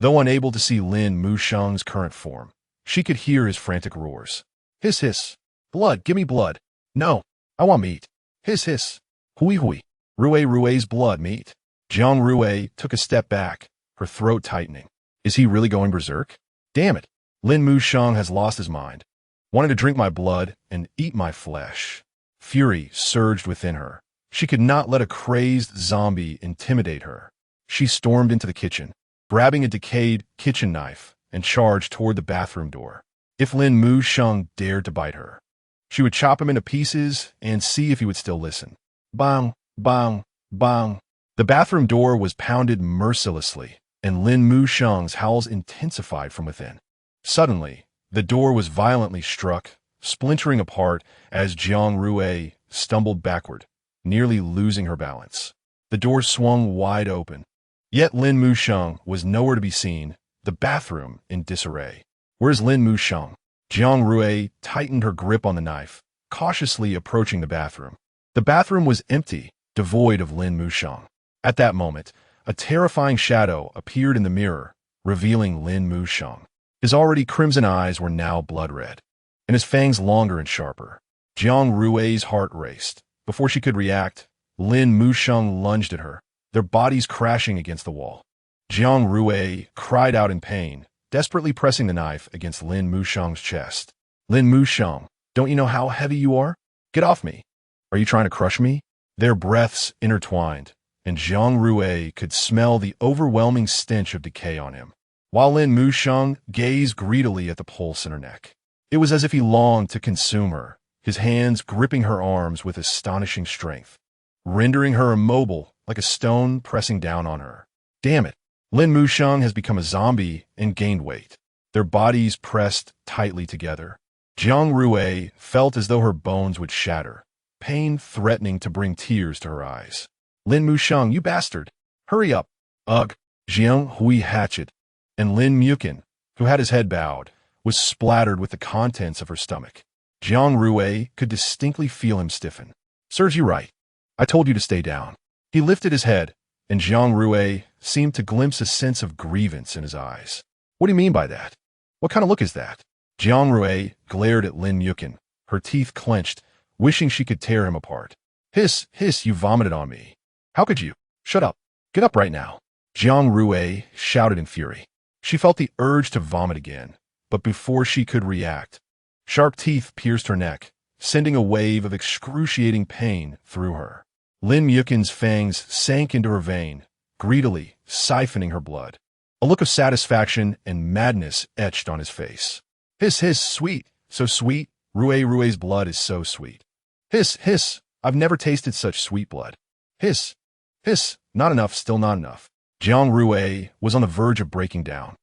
Though unable to see Lin Musheng's current form, she could hear his frantic roars. Hiss hiss. Blood, give me blood. No, I want meat. Hiss hiss. Hui hui. Rui's blood, meat. Jiang Rui took a step back, her throat tightening. Is he really going berserk? Damn it. Lin Musheng has lost his mind. Wanted to drink my blood and eat my flesh. Fury surged within her. She could not let a crazed zombie intimidate her. She stormed into the kitchen, grabbing a decayed kitchen knife, and charged toward the bathroom door. If Lin Musheng dared to bite her, she would chop him into pieces and see if he would still listen. Bang, bang, bang. The bathroom door was pounded mercilessly, and Lin Musheng's howls intensified from within. Suddenly, the door was violently struck, splintering apart as Jiang Rui stumbled backward, nearly losing her balance. The door swung wide open. Yet Lin Musheng was nowhere to be seen, the bathroom in disarray. Where's Lin Musheng? Jiang Rui tightened her grip on the knife, cautiously approaching the bathroom. The bathroom was empty, devoid of Lin Musheng. At that moment, a terrifying shadow appeared in the mirror, revealing Lin Musheng. His already crimson eyes were now blood red, and his fangs longer and sharper. Jiang Rui's heart raced. Before she could react, Lin Musheng lunged at her, their bodies crashing against the wall. Jiang Rui cried out in pain, desperately pressing the knife against Lin Musheng's chest. Lin Musheng, don't you know how heavy you are? Get off me. Are you trying to crush me? Their breaths intertwined, and Jiang Rui could smell the overwhelming stench of decay on him, while Lin Musheng gazed greedily at the pulse in her neck. It was as if he longed to consume her, his hands gripping her arms with astonishing strength, rendering her immobile like a stone pressing down on her. Damn it! Lin Musheng has become a zombie and gained weight. Their bodies pressed tightly together. Jiang Rui felt as though her bones would shatter, pain threatening to bring tears to her eyes. Lin Musheng, you bastard! Hurry up! Ugh! Jiang Rui hatchet, and Lin Muqin, who had his head bowed, was splattered with the contents of her stomach. Jiang Rui could distinctly feel him stiffen. Serves you right. I told you to stay down. He lifted his head, and Jiang Rui seemed to glimpse a sense of grievance in his eyes. What do you mean by that? What kind of look is that? Jiang Rui glared at Lin Muqin, her teeth clenched, wishing she could tear him apart. Hiss, hiss, you vomited on me. How could you? Shut up. Get up right now. Jiang Rui shouted in fury. She felt the urge to vomit again, but before she could react, sharp teeth pierced her neck, sending a wave of excruciating pain through her. Lin Muqin's fangs sank into her vein, greedily siphoning her blood. A look of satisfaction and madness etched on his face. Hiss, hiss, sweet, so sweet. Rui's blood is so sweet. Hiss, hiss, I've never tasted such sweet blood. Hiss, hiss, not enough, still not enough. Jiang Rui was on the verge of breaking down.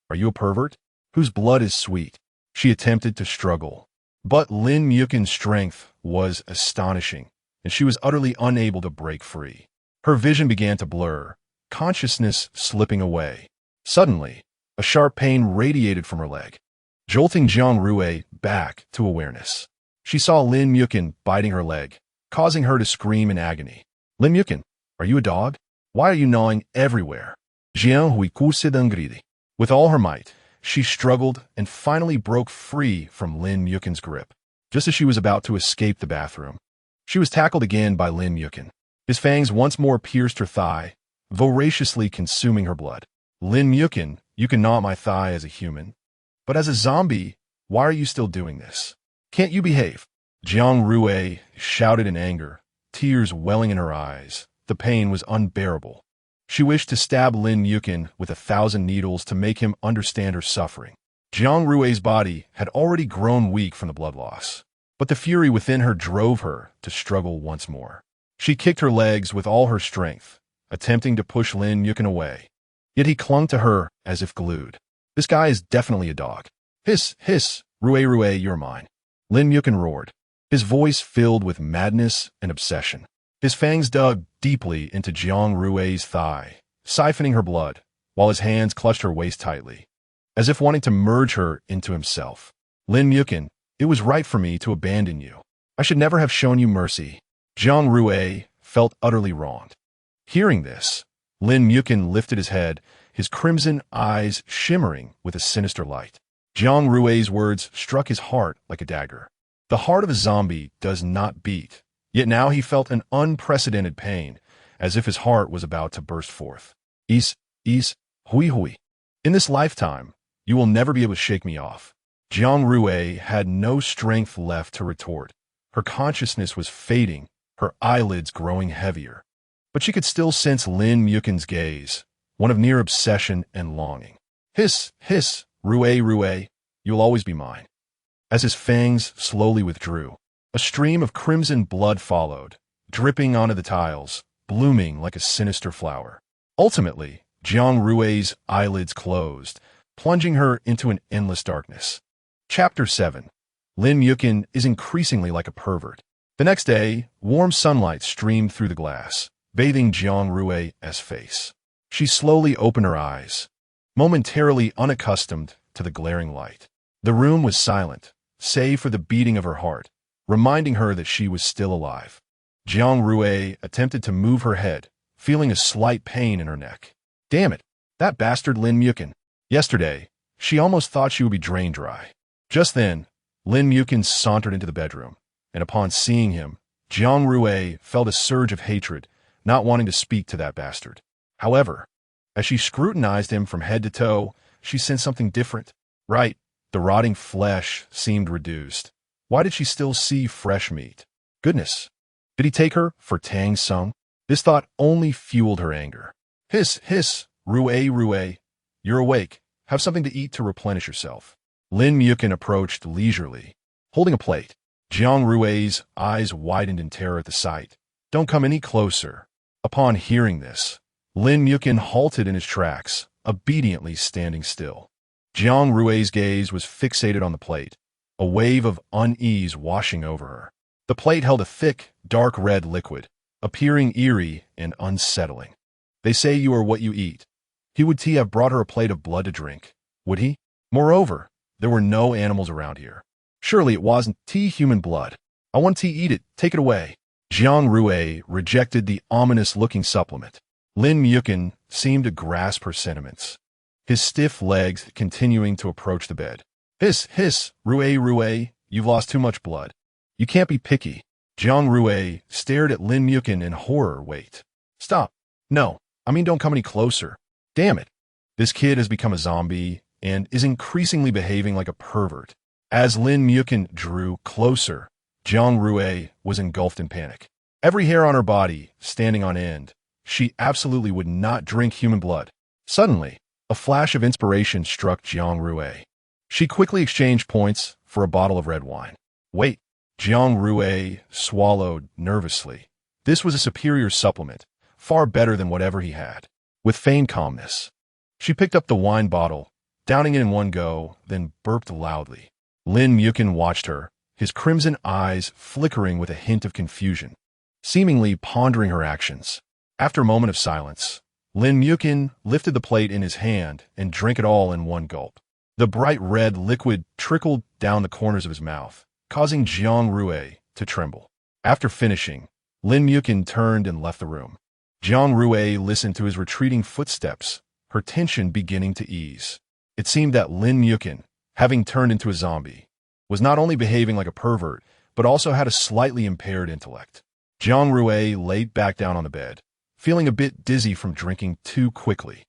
Are you a pervert? Whose blood is sweet? She attempted to struggle, but Lin Muqin's strength was astonishing, and she was utterly unable to break free. Her vision began to blur, consciousness slipping away. Suddenly, a sharp pain radiated from her leg, jolting Jiang Rui back to awareness. She saw Lin Muqin biting her leg, causing her to scream in agony. Lin Muqin, are you a dog? Why are you gnawing everywhere? Jiang Rui gridi. With all her might, she struggled and finally broke free from Lin Muqin's grip. Just as she was about to escape the bathroom, she was tackled again by Lin Muqin. His fangs once more pierced her thigh, voraciously consuming her blood. Lin Muqin, you can gnaw at my thigh as a human, but as a zombie, why are you still doing this? Can't you behave? Jiang Rui shouted in anger, tears welling in her eyes. The pain was unbearable. She wished to stab Lin Yukin with 1,000 needles to make him understand her suffering. Jiang Rui's body had already grown weak from the blood loss, but the fury within her drove her to struggle once more. She kicked her legs with all her strength, attempting to push Lin Yukin away. Yet he clung to her as if glued. This guy is definitely a dog. Hiss, hiss, Rui, you're mine. Lin Yukin roared, his voice filled with madness and obsession. His fangs dug deeply into Jiang Rui's thigh, siphoning her blood, while his hands clutched her waist tightly, as if wanting to merge her into himself. Lin Yukin, it was right for me to abandon you. I should never have shown you mercy. Jiang Rui felt utterly wronged. Hearing this, Lin Yukin lifted his head, his crimson eyes shimmering with a sinister light. Jiang Rui's words struck his heart like a dagger. The heart of a zombie does not beat, yet now he felt an unprecedented pain, as if his heart was about to burst forth. Hui. In this lifetime, you will never be able to shake me off. Jiang Rui had no strength left to retort. Her consciousness was fading, her eyelids growing heavier. But she could still sense Lin Yukin's gaze, one of near obsession and longing. Hiss, hiss, Rui, you'll always be mine. As his fangs slowly withdrew, a stream of crimson blood followed, dripping onto the tiles, blooming like a sinister flower. Ultimately, Jiang Rui's eyelids closed, plunging her into an endless darkness. Chapter 7. Lin Yukin is increasingly like a pervert. The next day, warm sunlight streamed through the glass, bathing Jiang Rui's face. She slowly opened her eyes, momentarily unaccustomed to the glaring light. The room was silent, save for the beating of her heart, reminding her that she was still alive. Jiang Rui attempted to move her head, feeling a slight pain in her neck. Damn it, that bastard Lin Yukin. Yesterday, she almost thought she would be drained dry. Just then, Lin Yukin sauntered into the bedroom, and upon seeing him, Jiang Rui felt a surge of hatred, not wanting to speak to that bastard. However, as she scrutinized him from head to toe, she sensed something different. Right, the rotting flesh seemed reduced. Why did she still see fresh meat? Goodness, did he take her for Tang Sung? This thought only fueled her anger. Hiss, hiss, Rui, you're awake. Have something to eat to replenish yourself. Lin Yukin approached leisurely, holding a plate. Jiang Rui's eyes widened in terror at the sight. Don't come any closer. Upon hearing this, Lin Yukin halted in his tracks, obediently standing still. Jiang Rui's gaze was fixated on the plate, a wave of unease washing over her. The plate held a thick, dark red liquid, appearing eerie and unsettling. They say you are what you eat. He would have brought her a plate of blood to drink, would he? Moreover, there were no animals around here. Surely it wasn't human blood. I want to eat it, take it away. Jiang Rui rejected the ominous-looking supplement. Lin Yukin seemed to grasp her sentiments, his stiff legs continuing to approach the bed. Hiss, hiss, Rui, you've lost too much blood. You can't be picky. Jiang Rui stared at Lin Yukin in horror. Wait. Stop. No, don't come any closer. Damn it. This kid has become a zombie and is increasingly behaving like a pervert. As Lin Yukin drew closer, Jiang Rui was engulfed in panic. Every hair on her body standing on end. She absolutely would not drink human blood. Suddenly, a flash of inspiration struck Jiang Rui. She quickly exchanged points for a bottle of red wine. Wait. Jiang Rui swallowed nervously. This was a superior supplement, far better than whatever he had. With feigned calmness, she picked up the wine bottle, downing it in one go, then burped loudly. Lin Yukin watched her, his crimson eyes flickering with a hint of confusion, seemingly pondering her actions. After a moment of silence, Lin Yukin lifted the plate in his hand and drank it all in one gulp. The bright red liquid trickled down the corners of his mouth, causing Jiang Rui to tremble. After finishing, Lin Yukin turned and left the room. Jiang Rui listened to his retreating footsteps, her tension beginning to ease. It seemed that Lin Yukin, having turned into a zombie, was not only behaving like a pervert, but also had a slightly impaired intellect. Jiang Rui laid back down on the bed, feeling a bit dizzy from drinking too quickly.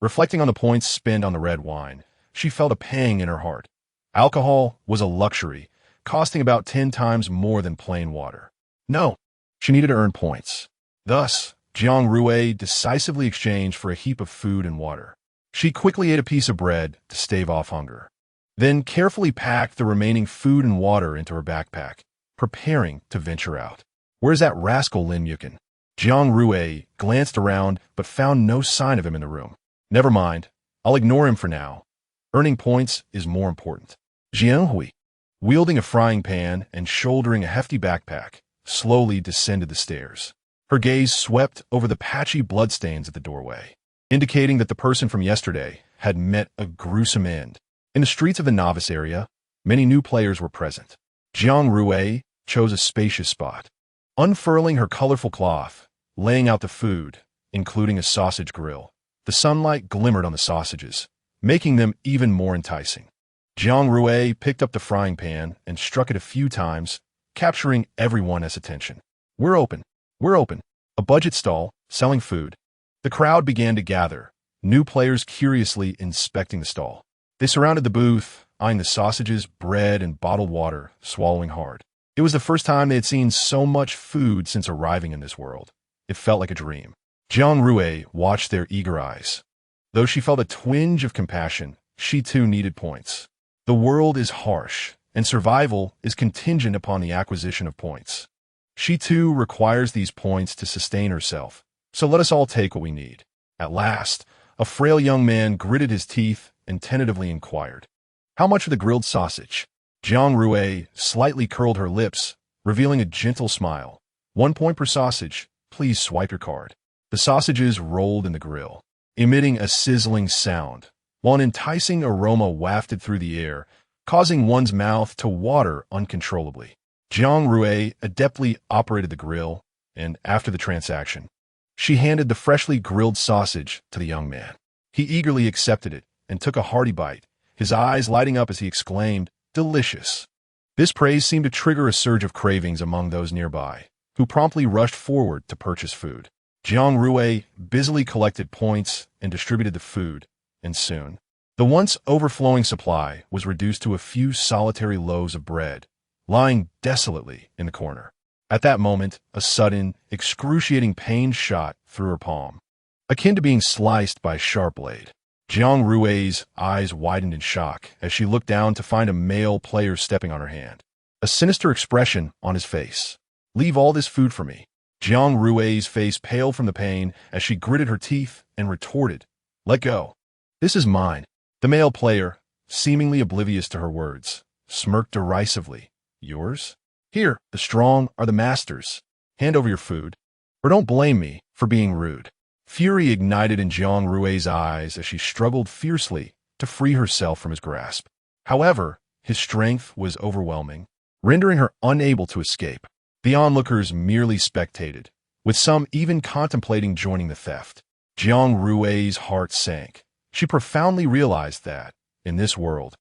Reflecting on the points spent on the red wine, she felt a pang in her heart. Alcohol was a luxury, costing about 10 times more than plain water. No, she needed to earn points. Thus, Jiang Rui decisively exchanged for a heap of food and water. She quickly ate a piece of bread to stave off hunger, then carefully packed the remaining food and water into her backpack, preparing to venture out. "Where's that rascal Lin Yukin?" Jiang Rui glanced around but found no sign of him in the room. "Never mind. I'll ignore him for now. Earning points is more important." Jiang Rui, wielding a frying pan and shouldering a hefty backpack, slowly descended the stairs. Her gaze swept over the patchy bloodstains at the doorway, indicating that the person from yesterday had met a gruesome end. In the streets of the novice area, many new players were present. Jiang Rui chose a spacious spot. Unfurling her colorful cloth, laying out the food, including a sausage grill, the sunlight glimmered on the sausages, making them even more enticing. Jiang Rui picked up the frying pan and struck it a few times, capturing everyone's attention. "We're open. We're open." A budget stall, selling food. The crowd began to gather, new players curiously inspecting the stall. They surrounded the booth, eyeing the sausages, bread, and bottled water, swallowing hard. It was the first time they had seen so much food since arriving in this world. It felt like a dream. Jiang Rui watched their eager eyes. Though she felt a twinge of compassion, she too needed points. The world is harsh, and survival is contingent upon the acquisition of points. She too requires these points to sustain herself, so let us all take what we need. At last, a frail young man gritted his teeth and tentatively inquired, "How much for the grilled sausage?" Jiang Rui slightly curled her lips, revealing a gentle smile. "1 point per sausage. Please swipe your card." The sausages rolled in the grill, emitting a sizzling sound, while an enticing aroma wafted through the air, causing one's mouth to water uncontrollably. Jiang Rui adeptly operated the grill, and after the transaction, she handed the freshly grilled sausage to the young man. He eagerly accepted it and took a hearty bite, his eyes lighting up as he exclaimed, "Delicious." This praise seemed to trigger a surge of cravings among those nearby, who promptly rushed forward to purchase food. Jiang Rui busily collected points and distributed the food, and soon, the once overflowing supply was reduced to a few solitary loaves of bread, lying desolately in the corner. At that moment, a sudden, excruciating pain shot through her palm, akin to being sliced by a sharp blade. Jiang Rui's eyes widened in shock as she looked down to find a male player stepping on her hand, a sinister expression on his face. "Leave all this food for me." Jiang Rui's face paled from the pain as she gritted her teeth and retorted, "Let go. This is mine." The male player, seemingly oblivious to her words, smirked derisively. "Yours? Here, the strong are the masters. Hand over your food, or don't blame me for being rude." Fury ignited in Jiang Rui's eyes as she struggled fiercely to free herself from his grasp. However, his strength was overwhelming, rendering her unable to escape. The onlookers merely spectated, with some even contemplating joining the theft. Jiang Rui's heart sank. She profoundly realized that, in this world,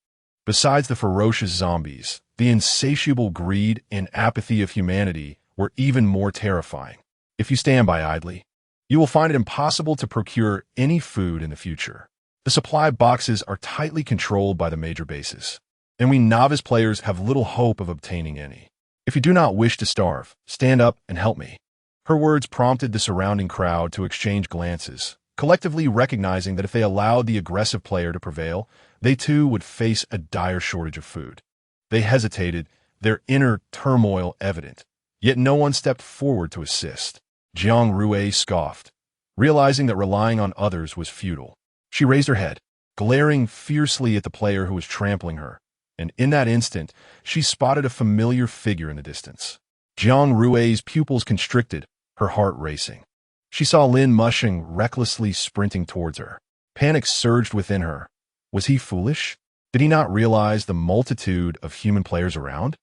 besides the ferocious zombies, the insatiable greed and apathy of humanity were even more terrifying. If you stand by idly, you will find it impossible to procure any food in the future. The supply boxes are tightly controlled by the major bases, and we novice players have little hope of obtaining any. If you do not wish to starve, stand up and help me. Her words prompted the surrounding crowd to exchange glances, collectively recognizing that if they allowed the aggressive player to prevail, they too would face a dire shortage of food. They hesitated, their inner turmoil evident, yet no one stepped forward to assist. Jiang Rui scoffed, realizing that relying on others was futile. She raised her head, glaring fiercely at the player who was trampling her, and in that instant, she spotted a familiar figure in the distance. Jiang Rui's pupils constricted, her heart racing. She saw Lin Mushing recklessly sprinting towards her. Panic surged within her. Was he foolish? Did he not realize the multitude of human players around?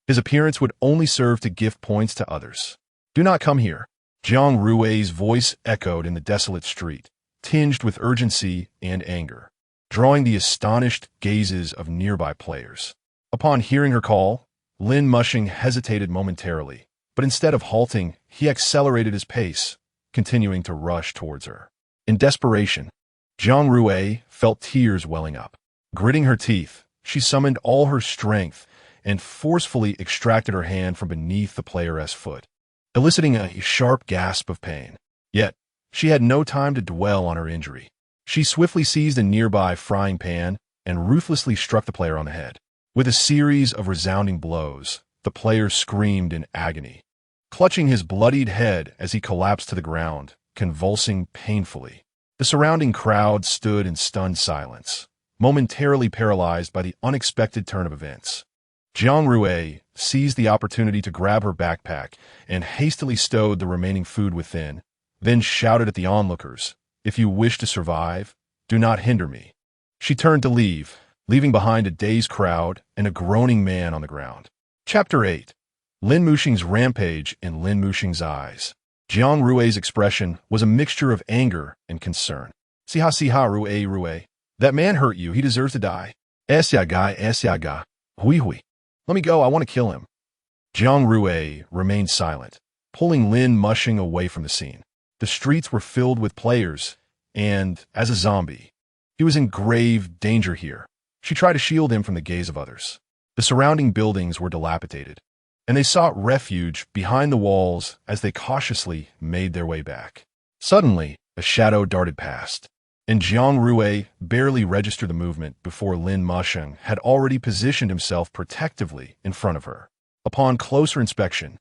His appearance would only serve to gift points to others. "Do not come here." Jiang Rui's voice echoed in the desolate street, tinged with urgency and anger, drawing the astonished gazes of nearby players. Upon hearing her call, Lin Mushing hesitated momentarily, but instead of halting, he accelerated his pace, continuing to rush towards her. In desperation, Jiang Rui felt tears welling up. Gritting her teeth, she summoned all her strength and forcefully extracted her hand from beneath the player's foot, eliciting a sharp gasp of pain. Yet, she had no time to dwell on her injury. She swiftly seized a nearby frying pan and ruthlessly struck the player on the head. With a series of resounding blows, the player screamed in agony, clutching his bloodied head as he collapsed to the ground, convulsing painfully. The surrounding crowd stood in stunned silence, momentarily paralyzed by the unexpected turn of events. Jiang Rui seized the opportunity to grab her backpack and hastily stowed the remaining food within, then shouted at the onlookers, "If you wish to survive, do not hinder me." She turned to leave, leaving behind a dazed crowd and a groaning man on the ground. Chapter 8. Lin Muxing's Rampage in Lin Muxing's Eyes. Jiang Rui's expression was a mixture of anger and concern. Siha Rui. That man hurt you, he deserves to die. Esyaga. Hui. Let me go, I want to kill him. Jiang Rui remained silent, pulling Lin Muxing away from the scene. The streets were filled with players, and, as a zombie, he was in grave danger here. She tried to shield him from the gaze of others. The surrounding buildings were dilapidated, and they sought refuge behind the walls as they cautiously made their way back. Suddenly, a shadow darted past, and Jiang Rui barely registered the movement before Lin Muxing had already positioned himself protectively in front of her. Upon closer inspection,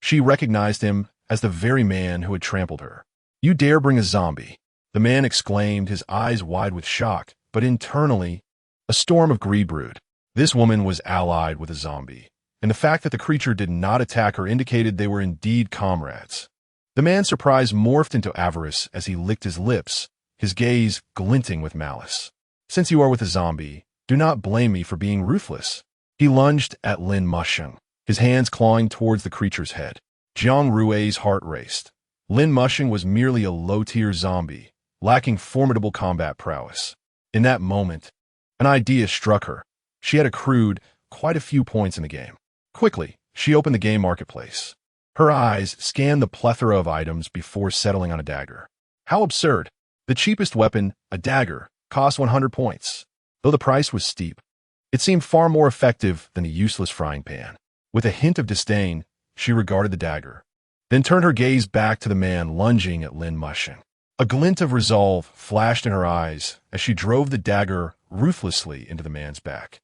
she recognized him as the very man who had trampled her. "You dare bring a zombie?" The man exclaimed, his eyes wide with shock, but internally, a storm of greed brewed. This woman was allied with a zombie, and the fact that the creature did not attack her indicated they were indeed comrades. The man's surprise morphed into avarice as he licked his lips, his gaze glinting with malice. "Since you are with a zombie, do not blame me for being ruthless." He lunged at Lin Muxing, his hands clawing towards the creature's head. Jiang Rui's heart raced. Lin Muxing was merely a low-tier zombie, lacking formidable combat prowess. In that moment, an idea struck her. She had accrued quite a few points in the game. Quickly, she opened the game marketplace. Her eyes scanned the plethora of items before settling on a dagger. How absurd! The cheapest weapon, a dagger, cost 100 points. Though the price was steep, it seemed far more effective than a useless frying pan. With a hint of disdain, she regarded the dagger, then turned her gaze back to the man lunging at Lin Muxing. A glint of resolve flashed in her eyes as she drove the dagger ruthlessly into the man's back.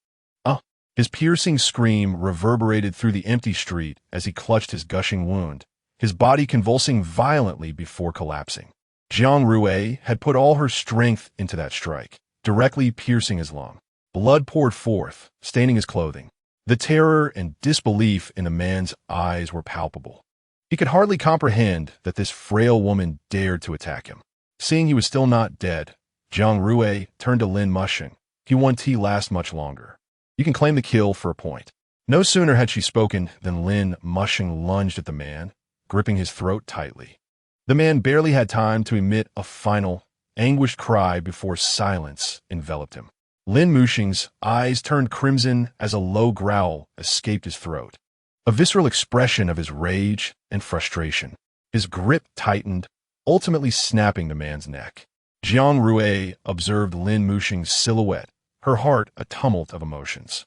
His piercing scream reverberated through the empty street as he clutched his gushing wound, his body convulsing violently before collapsing. Jiang Rui had put all her strength into that strike, directly piercing his lung. Blood poured forth, staining his clothing. The terror and disbelief in the man's eyes were palpable. He could hardly comprehend that this frail woman dared to attack him. Seeing he was still not dead, Jiang Rui turned to Lin Muxing. "He won't last much longer. You can claim the kill for a point." No sooner had she spoken than Lin Muxing lunged at the man, gripping his throat tightly. The man barely had time to emit a final, anguished cry before silence enveloped him. Lin Muxing's eyes turned crimson as a low growl escaped his throat, a visceral expression of his rage and frustration. His grip tightened, ultimately snapping the man's neck. Jiang Rui observed Lin Muxing's silhouette, her heart a tumult of emotions.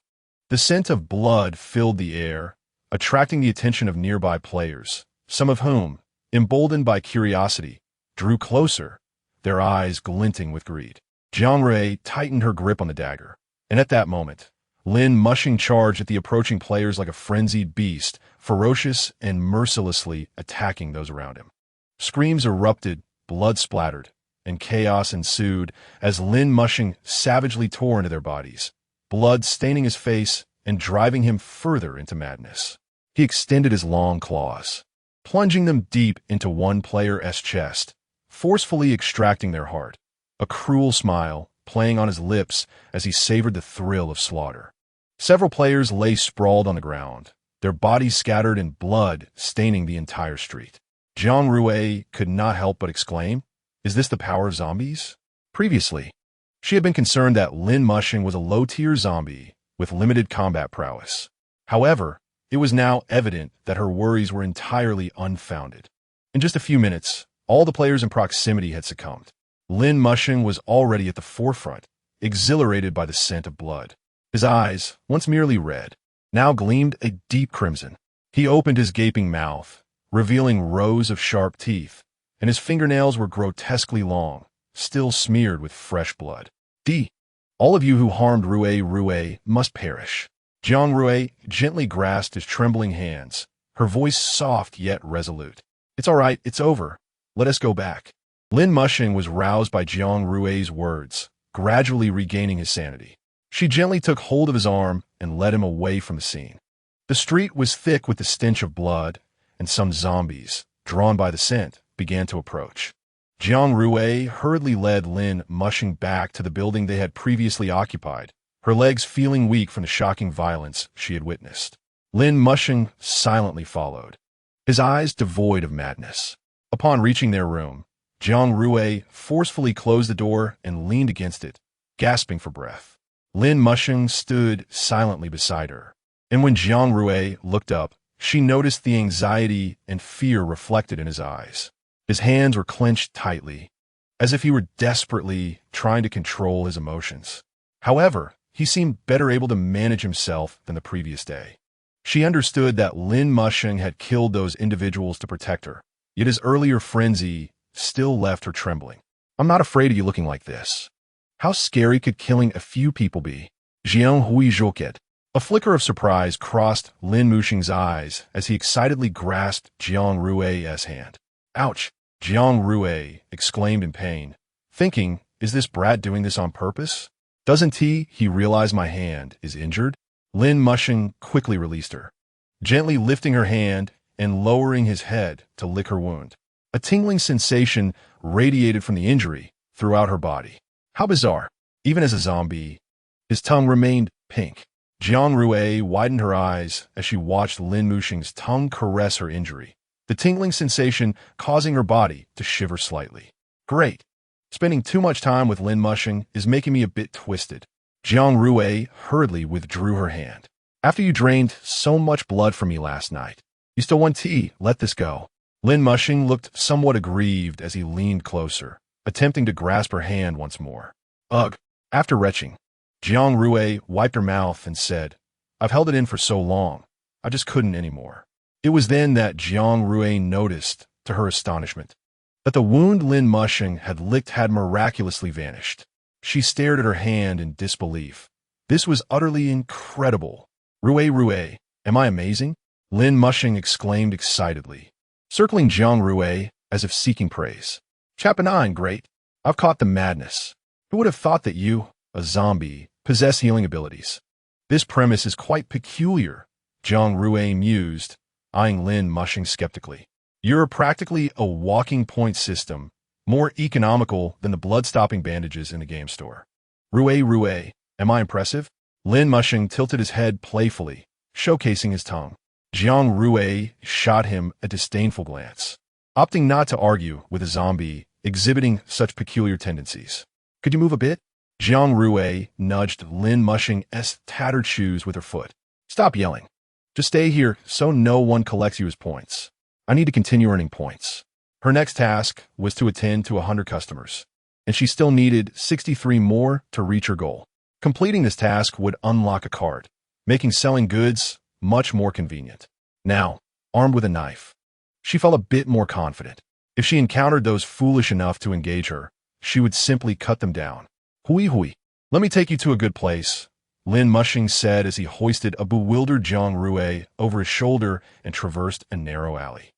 The scent of blood filled the air, attracting the attention of nearby players, some of whom, emboldened by curiosity, drew closer, their eyes glinting with greed. Jiang Rui tightened her grip on the dagger, and at that moment, Lin Muxing charged at the approaching players like a frenzied beast, ferocious and mercilessly attacking those around him. Screams erupted, blood splattered, and chaos ensued as Lin Muxing savagely tore into their bodies, blood staining his face and driving him further into madness. He extended his long claws, plunging them deep into one player's chest, forcefully extracting their heart, a cruel smile playing on his lips as he savored the thrill of slaughter. Several players lay sprawled on the ground, their bodies scattered in blood staining the entire street. Jiang Rui could not help but exclaim, "Is this the power of zombies?" Previously, she had been concerned that Lin Muxing was a low-tier zombie with limited combat prowess. However, it was now evident that her worries were entirely unfounded. In just a few minutes, all the players in proximity had succumbed. Lin Muxing was already at the forefront, exhilarated by the scent of blood. His eyes, once merely red, now gleamed a deep crimson. He opened his gaping mouth, revealing rows of sharp teeth, and his fingernails were grotesquely long, still smeared with fresh blood. All of you who harmed Rui must perish. Jiang Rui gently grasped his trembling hands, her voice soft yet resolute. It's all right, it's over. Let us go back. Lin Mushing was roused by Jiang Rui's words, gradually regaining his sanity. She gently took hold of his arm and led him away from the scene. The street was thick with the stench of blood, and some zombies, drawn by the scent, began to approach. Jiang Rui hurriedly led Lin Mushing back to the building they had previously occupied, her legs feeling weak from the shocking violence she had witnessed. Lin Mushing silently followed, his eyes devoid of madness. Upon reaching their room, Jiang Rui forcefully closed the door and leaned against it, gasping for breath. Lin Mushing stood silently beside her, and when Jiang Rui looked up, she noticed the anxiety and fear reflected in his eyes. His hands were clenched tightly, as if he were desperately trying to control his emotions. However, he seemed better able to manage himself than the previous day. She understood that Lin Mushing had killed those individuals to protect her, yet his earlier frenzy still left her trembling. I'm not afraid of you looking like this. How scary could killing a few people be? Jiang Rui joket. A flicker of surprise crossed Lin Mushing's eyes as he excitedly grasped Jiang Rui's hand. Ouch! Jiang Rui exclaimed in pain, thinking, is this brat doing this on purpose? Doesn't he realize my hand is injured? Lin Mushing quickly released her, gently lifting her hand and lowering his head to lick her wound. A tingling sensation radiated from the injury throughout her body. How bizarre! Even as a zombie, his tongue remained pink. Jiang Rui widened her eyes as she watched Lin Mushing's tongue caress her injury, the tingling sensation causing her body to shiver slightly. Great! Spending too much time with Lin Mushing is making me a bit twisted. Jiang Rui hurriedly withdrew her hand. After you drained so much blood from me last night, you still want tea, let this go. Lin Mushing looked somewhat aggrieved as he leaned closer, attempting to grasp her hand once more. Ugh! After retching, Jiang Rui wiped her mouth and said, I've held it in for so long, I just couldn't anymore. It was then that Jiang Rui noticed, to her astonishment, that the wound Lin Mushing had licked had miraculously vanished. She stared at her hand in disbelief. This was utterly incredible. Rui, am I amazing? Lin Mushing exclaimed excitedly, circling Jiang Rui as if seeking praise. Chapter 9, great. I've caught the madness. Who would have thought that you, a zombie, possess healing abilities? This premise is quite peculiar, Jiang Rui mused, eyeing Lin Mushing skeptically. You're practically a walking point system, more economical than the blood-stopping bandages in the game store. Rui, am I impressive? Lin Mushing tilted his head playfully, showcasing his tongue. Jiang Rui shot him a disdainful glance, opting not to argue with a zombie exhibiting such peculiar tendencies. Could you move a bit? Jiang Rui nudged Lin Mushing's tattered shoes with her foot. Stop yelling. Just stay here so no one collects you as points. I need to continue earning points. Her next task was to attend to 100 customers, and she still needed 63 more to reach her goal. Completing this task would unlock a card, making selling goods much more convenient. Now, armed with a knife, she felt a bit more confident. If she encountered those foolish enough to engage her, she would simply cut them down. Hui, let me take you to a good place, Lin Mushing said as he hoisted a bewildered Jiang Rui over his shoulder and traversed a narrow alley.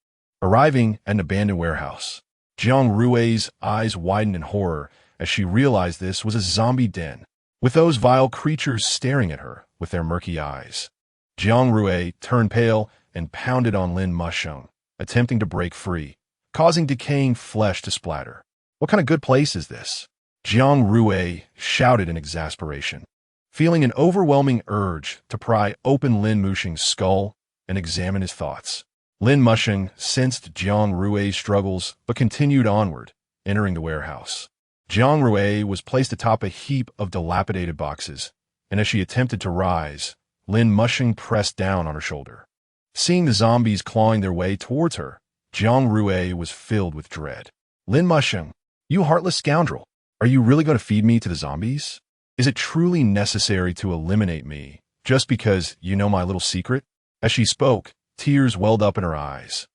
Arriving at an abandoned warehouse, Jiang Rui's eyes widened in horror as she realized this was a zombie den, with those vile creatures staring at her with their murky eyes. Jiang Rui turned pale and pounded on Lin Mushing, attempting to break free, causing decaying flesh to splatter. What kind of good place is this? Jiang Rui shouted in exasperation, feeling an overwhelming urge to pry open Lin Mushing's skull and examine his thoughts. Lin Mushing sensed Jiang Rui's struggles but continued onward, entering the warehouse. Jiang Rui was placed atop a heap of dilapidated boxes, and as she attempted to rise, Lin Mushing pressed down on her shoulder. Seeing the zombies clawing their way towards her, Jiang Rui was filled with dread. Lin Mushing, you heartless scoundrel, are you really going to feed me to the zombies? Is it truly necessary to eliminate me just because you know my little secret? As she spoke, tears welled up in her eyes.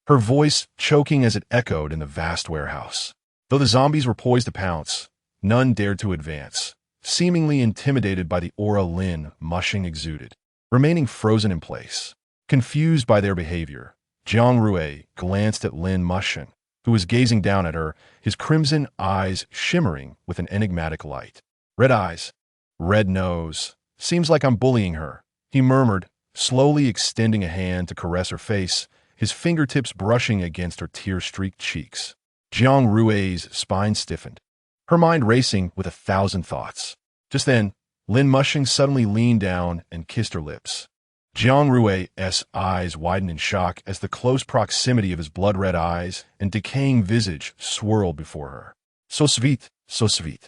her voice choking as it echoed in the vast warehouse. Though the zombies were poised to pounce, none dared to advance, seemingly intimidated by the aura Lin Mushing exuded. Remaining frozen in place, confused by their behavior, Jiang Rui glanced at Lin Mushing, who was gazing down at her, his crimson eyes shimmering with an enigmatic light. Red eyes, red nose. Seems like I'm bullying her, he murmured, slowly extending a hand to caress her face, his fingertips brushing against her tear-streaked cheeks. Jiang Rui's spine stiffened, her mind racing with 1,000 thoughts. Just then, Lin Mushing suddenly leaned down and kissed her lips. Jiang Rui's eyes widened in shock as the close proximity of his blood-red eyes and decaying visage swirled before her. So sweet, so sweet.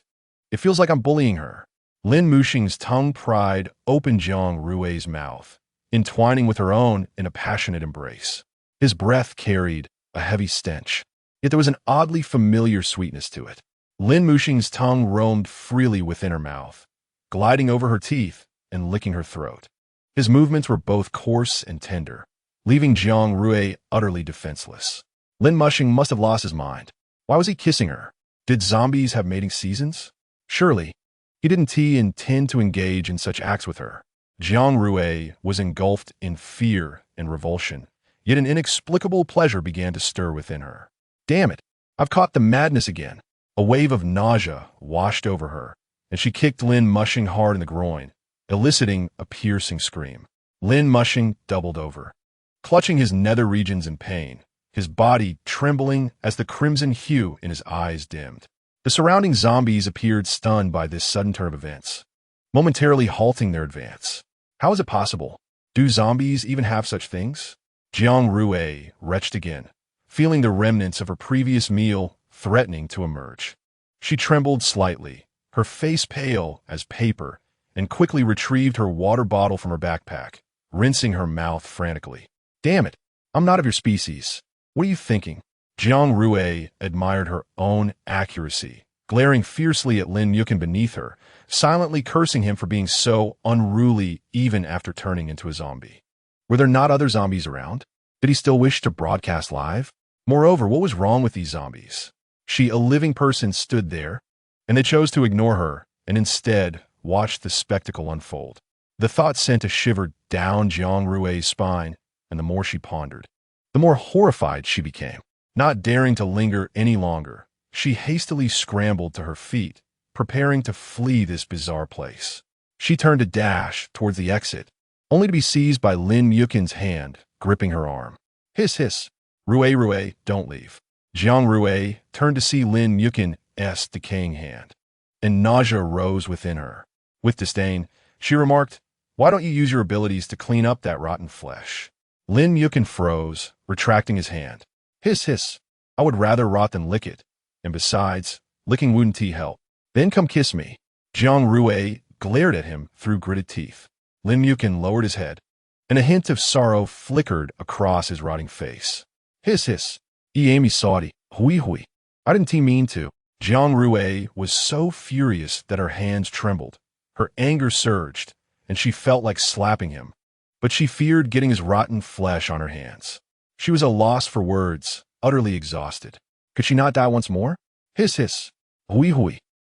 It feels like I'm bullying her. Lin Mushing's tongue pried open Jiang Rui's mouth, entwining with her own in a passionate embrace. His breath carried a heavy stench, yet there was an oddly familiar sweetness to it. Lin Mushing's tongue roamed freely within her mouth, gliding over her teeth and licking her throat. His movements were both coarse and tender, leaving Jiang Rui utterly defenseless. Lin Mushing must have lost his mind. Why was he kissing her? Did zombies have mating seasons? Surely, he didn't intend to engage in such acts with her. Jiang Rui was engulfed in fear and revulsion, yet an inexplicable pleasure began to stir within her. Damn it, I've caught the madness again. A wave of nausea washed over her, and she kicked Lin Mushing hard in the groin, eliciting a piercing scream. Lin Mushing doubled over, clutching his nether regions in pain, his body trembling as the crimson hue in his eyes dimmed. The surrounding zombies appeared stunned by this sudden turn of events, momentarily halting their advance. How is it possible? Do zombies even have such things? Jiang Rui retched again, feeling the remnants of her previous meal threatening to emerge. She trembled slightly, her face pale as paper, and quickly retrieved her water bottle from her backpack, rinsing her mouth frantically. Damn it, I'm not of your species. What are you thinking? Jiang Rui admired her own accuracy, glaring fiercely at Lin Mushing beneath her, silently cursing him for being so unruly even after turning into a zombie. Were there not other zombies around? Did he still wish to broadcast live? Moreover, what was wrong with these zombies? She, a living person, stood there, and they chose to ignore her and instead watched the spectacle unfold. The thought sent a shiver down Jiang Rui's spine, and the more she pondered, the more horrified she became. Not daring to linger any longer, she hastily scrambled to her feet, preparing to flee this bizarre place. She turned to dash towards the exit, only to be seized by Lin Mushing's hand, gripping her arm. Hiss, hiss. Rui, don't leave. Jiang Rui turned to see Lin Mushing's decaying hand, and nausea rose within her. With disdain, she remarked, "Why don't you use your abilities to clean up that rotten flesh?" Lin Mushing froze, retracting his hand. Hiss, hiss. I would rather rot than lick it. And besides, licking wouldn't help. Then come kiss me. Jiang Rui glared at him through gritted teeth. Lin Mushing lowered his head, and a hint of sorrow flickered across his rotting face. Hiss, hiss. Amy Saudi. Hui hui. I didn't mean to. Jiang Rui was so furious that her hands trembled. Her anger surged, and she felt like slapping him. But she feared getting his rotten flesh on her hands. She was at a loss for words, utterly exhausted. Could she not die once more? Hiss, hiss. Hui hui.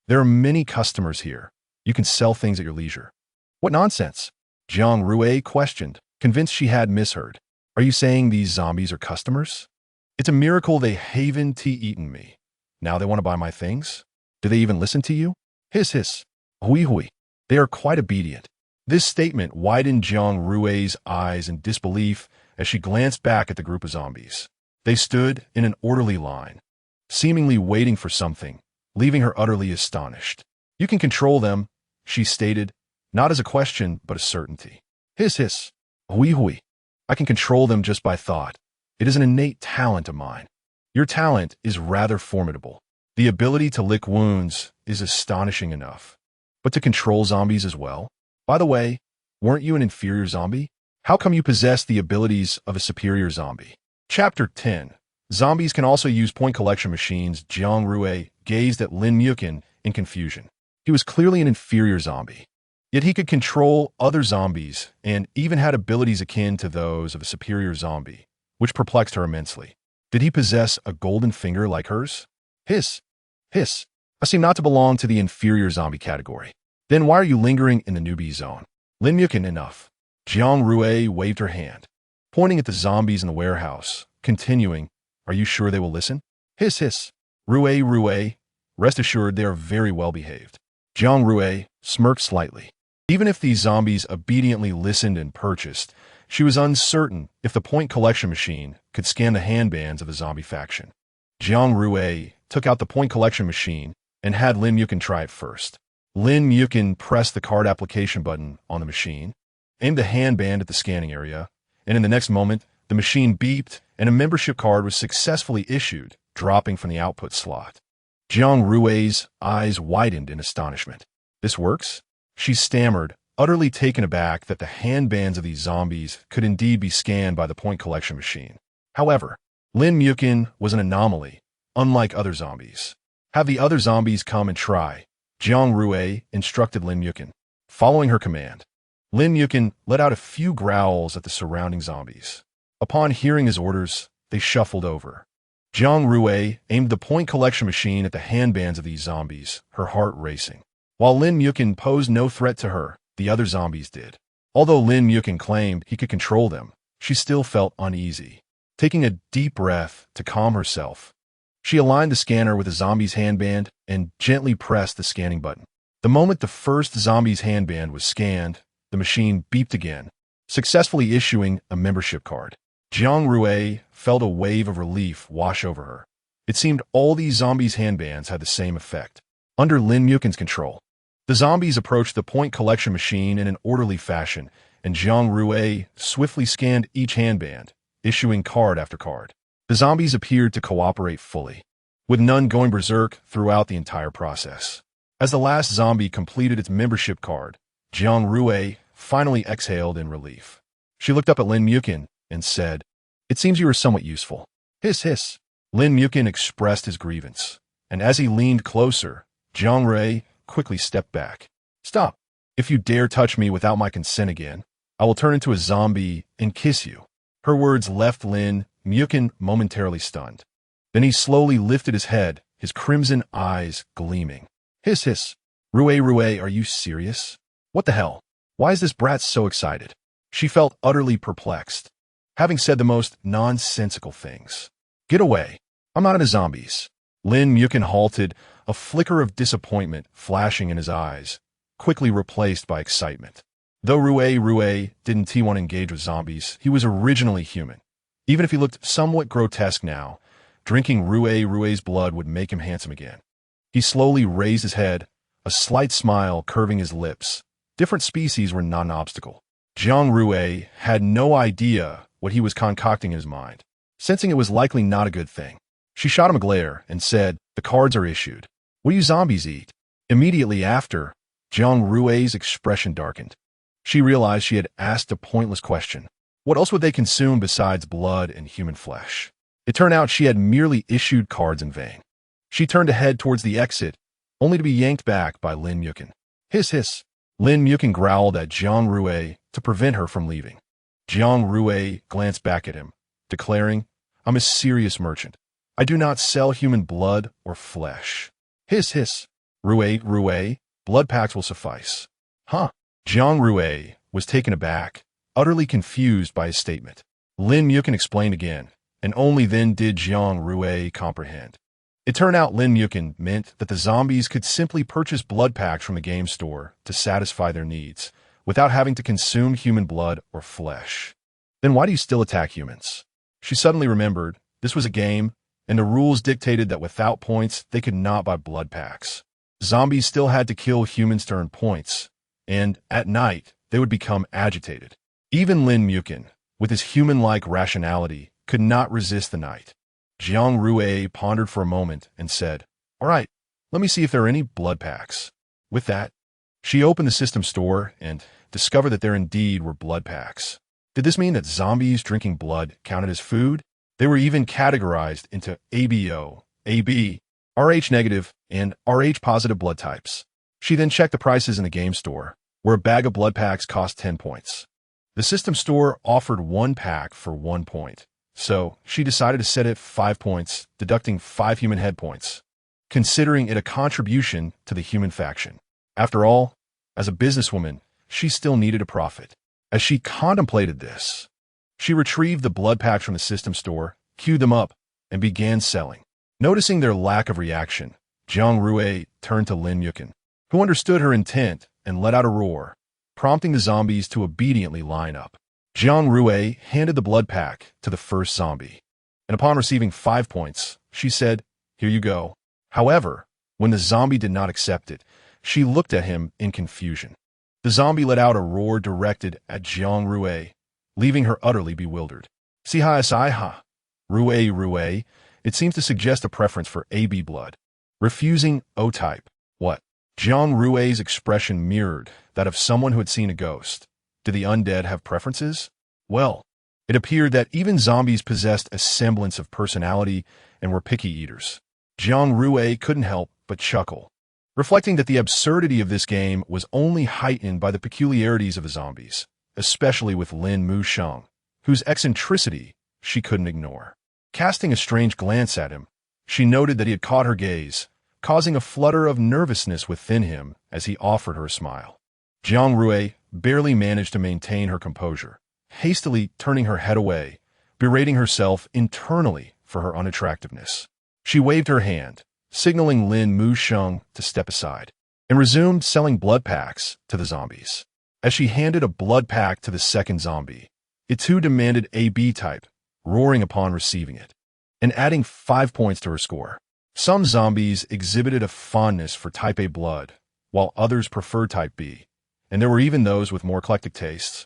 There are many customers here. You can sell things at your leisure. What nonsense? Jiang Rui questioned, convinced she had misheard. Are you saying these zombies are customers? It's a miracle they haven't eaten me. Now they want to buy my things? Do they even listen to you? Hiss, hiss. Hui hui. They are quite obedient. This statement widened Jiang Rui's eyes in disbelief as she glanced back at the group of zombies. They stood in an orderly line, seemingly waiting for something, leaving her utterly astonished. You can control them, she stated, not as a question, but a certainty. Hiss, hiss. Hui hui. I can control them just by thought. It is an innate talent of mine. Your talent is rather formidable. The ability to lick wounds is astonishing enough. But to control zombies as well? By the way, weren't you an inferior zombie? How come you possess the abilities of a superior zombie? Chapter 10. Zombies can also use point collection machines. Jiang Rui gazed at Lin Mushing in confusion. He was clearly an inferior zombie. Yet he could control other zombies and even had abilities akin to those of a superior zombie. which perplexed her immensely. Did he possess a golden finger like hers? Hiss. Hiss. I seem not to belong to the inferior zombie category. Then why are you lingering in the newbie zone? Lin Mukin, enough. Jiang Rui waved her hand, pointing at the zombies in the warehouse, continuing, Are you sure they will listen? Hiss, hiss. Rui, rest assured they are very well behaved. Jiang Rui smirked slightly. Even if these zombies obediently listened and purchased, she was uncertain if the point collection machine could scan the handbands of the zombie faction. Jiang Rui took out the point collection machine and had Lin Mukin try it first. Lin Mukin pressed the card application button on the machine, aimed the handband at the scanning area, and in the next moment, the machine beeped and a membership card was successfully issued, dropping from the output slot. Jiang Rui's eyes widened in astonishment. This works? She stammered, utterly taken aback that the handbands of these zombies could indeed be scanned by the point collection machine. However, Lin Mukin was an anomaly, unlike other zombies. Have the other zombies come and try, Jiang Rui instructed Lin Mukin. Following her command, Lin Mukin let out a few growls at the surrounding zombies. Upon hearing his orders, they shuffled over. Jiang Rui aimed the point collection machine at the handbands of these zombies, her heart racing. While Lin Mukin posed no threat to her, the other zombies did. Although Lin Mukin claimed he could control them, she still felt uneasy. Taking a deep breath to calm herself, she aligned the scanner with the zombie's handband and gently pressed the scanning button. The moment the first zombie's handband was scanned, the machine beeped again, successfully issuing a membership card. Jiang Rui felt a wave of relief wash over her. It seemed all these zombies' handbands had the same effect. Under Lin Mukin's control, the zombies approached the point collection machine in an orderly fashion, and Jiang Rui swiftly scanned each handband, issuing card after card. The zombies appeared to cooperate fully, with none going berserk throughout the entire process. As the last zombie completed its membership card, Jiang Rui finally exhaled in relief. She looked up at Lin Mukin and said, It seems you are somewhat useful. Hiss, hiss. Lin Mukin expressed his grievance, and as he leaned closer, Jiang Rui quickly stepped back. Stop. If you dare touch me without my consent again, I will turn into a zombie and kiss you. Her words left Lin Mukin momentarily stunned. Then he slowly lifted his head, his crimson eyes gleaming. Hiss, hiss. Rui, are you serious? What the hell? Why is this brat so excited? She felt utterly perplexed, having said the most nonsensical things. Get away. I'm not into zombies. Lin Mukin halted, a flicker of disappointment flashing in his eyes, quickly replaced by excitement. Though Rui didn't want to engage with zombies, he was originally human. Even if he looked somewhat grotesque now, drinking Rui's blood would make him handsome again. He slowly raised his head, a slight smile curving his lips. Different species were not an obstacle. Jiang Rui had no idea what he was concocting in his mind, sensing it was likely not a good thing. She shot him a glare and said, The cards are issued. What do you zombies eat? Immediately after, Jiang Rui's expression darkened. She realized she had asked a pointless question. What else would they consume besides blood and human flesh? It turned out she had merely issued cards in vain. She turned to head towards the exit, only to be yanked back by Lin Mukin. Hiss, hiss. Lin Mukin growled at Jiang Rui to prevent her from leaving. Jiang Rui glanced back at him, declaring, I'm a serious merchant. I do not sell human blood or flesh. Hiss, hiss. Rui, blood packs will suffice. Huh? Jiang Rui was taken aback, utterly confused by his statement. Lin Mukin explained again, and only then did Jiang Rui comprehend. It turned out Lin Mukin meant that the zombies could simply purchase blood packs from the game store to satisfy their needs, without having to consume human blood or flesh. Then why do you still attack humans? She suddenly remembered this was a game, and the rules dictated that without points, they could not buy blood packs. Zombies still had to kill humans to earn points, and, at night, they would become agitated. Even Lin Mukin, with his human-like rationality, could not resist the night. Jiang Rui pondered for a moment and said, All right, let me see if there are any blood packs. With that, she opened the system store and discovered that there indeed were blood packs. Did this mean that zombies drinking blood counted as food? They were even categorized into ABO, AB, RH negative, and RH positive blood types. She then checked the prices in the game store, where a bag of blood packs cost 10 points. The system store offered one pack for 1 point, so she decided to set it 5 points, deducting 5 human head points, considering it a contribution to the human faction. After all, as a businesswoman, she still needed a profit. As she contemplated this, she retrieved the blood packs from the system store, queued them up, and began selling. Noticing their lack of reaction, Jiang Rui turned to Lin Yukin, who understood her intent and let out a roar, prompting the zombies to obediently line up. Jiang Rui handed the blood pack to the first zombie, and upon receiving 5 points, she said, "Here you go." However, when the zombie did not accept it, she looked at him in confusion. The zombie let out a roar directed at Jiang Rui, leaving her utterly bewildered. Sigh, Rui, it seems to suggest a preference for AB blood. Refusing O-type. What? Jiang Rui's expression mirrored that of someone who had seen a ghost. Did the undead have preferences? Well, it appeared that even zombies possessed a semblance of personality and were picky eaters. Jiang Rui couldn't help but chuckle, reflecting that the absurdity of this game was only heightened by the peculiarities of the zombies, especially with Lin Musheng, whose eccentricity she couldn't ignore. Casting a strange glance at him, she noted that he had caught her gaze, causing a flutter of nervousness within him as he offered her a smile. Jiang Rui barely managed to maintain her composure, hastily turning her head away, berating herself internally for her unattractiveness. She waved her hand, signaling Lin Musheng to step aside, and resumed selling blood packs to the zombies. As she handed a blood pack to the second zombie, it too demanded AB type, roaring upon receiving it, and adding 5 points to her score. Some zombies exhibited a fondness for type A blood, while others preferred type B, and there were even those with more eclectic tastes,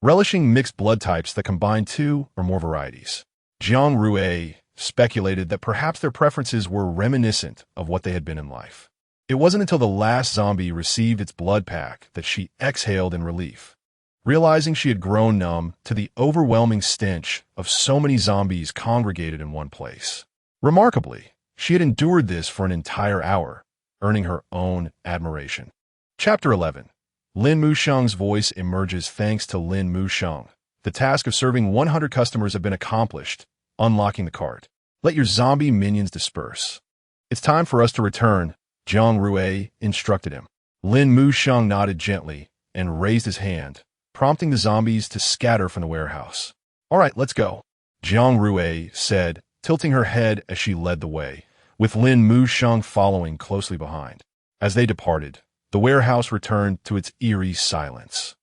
relishing mixed blood types that combined 2 or more varieties. Jiang Rui speculated that perhaps their preferences were reminiscent of what they had been in life. It wasn't until the last zombie received its blood pack that she exhaled in relief, realizing she had grown numb to the overwhelming stench of so many zombies congregated in one place. Remarkably, she had endured this for an entire hour, earning her own admiration. Chapter 11. Lin Musheng's voice emerges thanks to Lin Musheng. The task of serving 100 customers had been accomplished, unlocking the cart. Let your zombie minions disperse. It's time for us to return, Jiang Rui instructed him. Lin Musheng nodded gently and raised his hand, prompting the zombies to scatter from the warehouse. All right, let's go, Jiang Rui said, tilting her head as she led the way, with Lin Musheng following closely behind. As they departed, the warehouse returned to its eerie silence,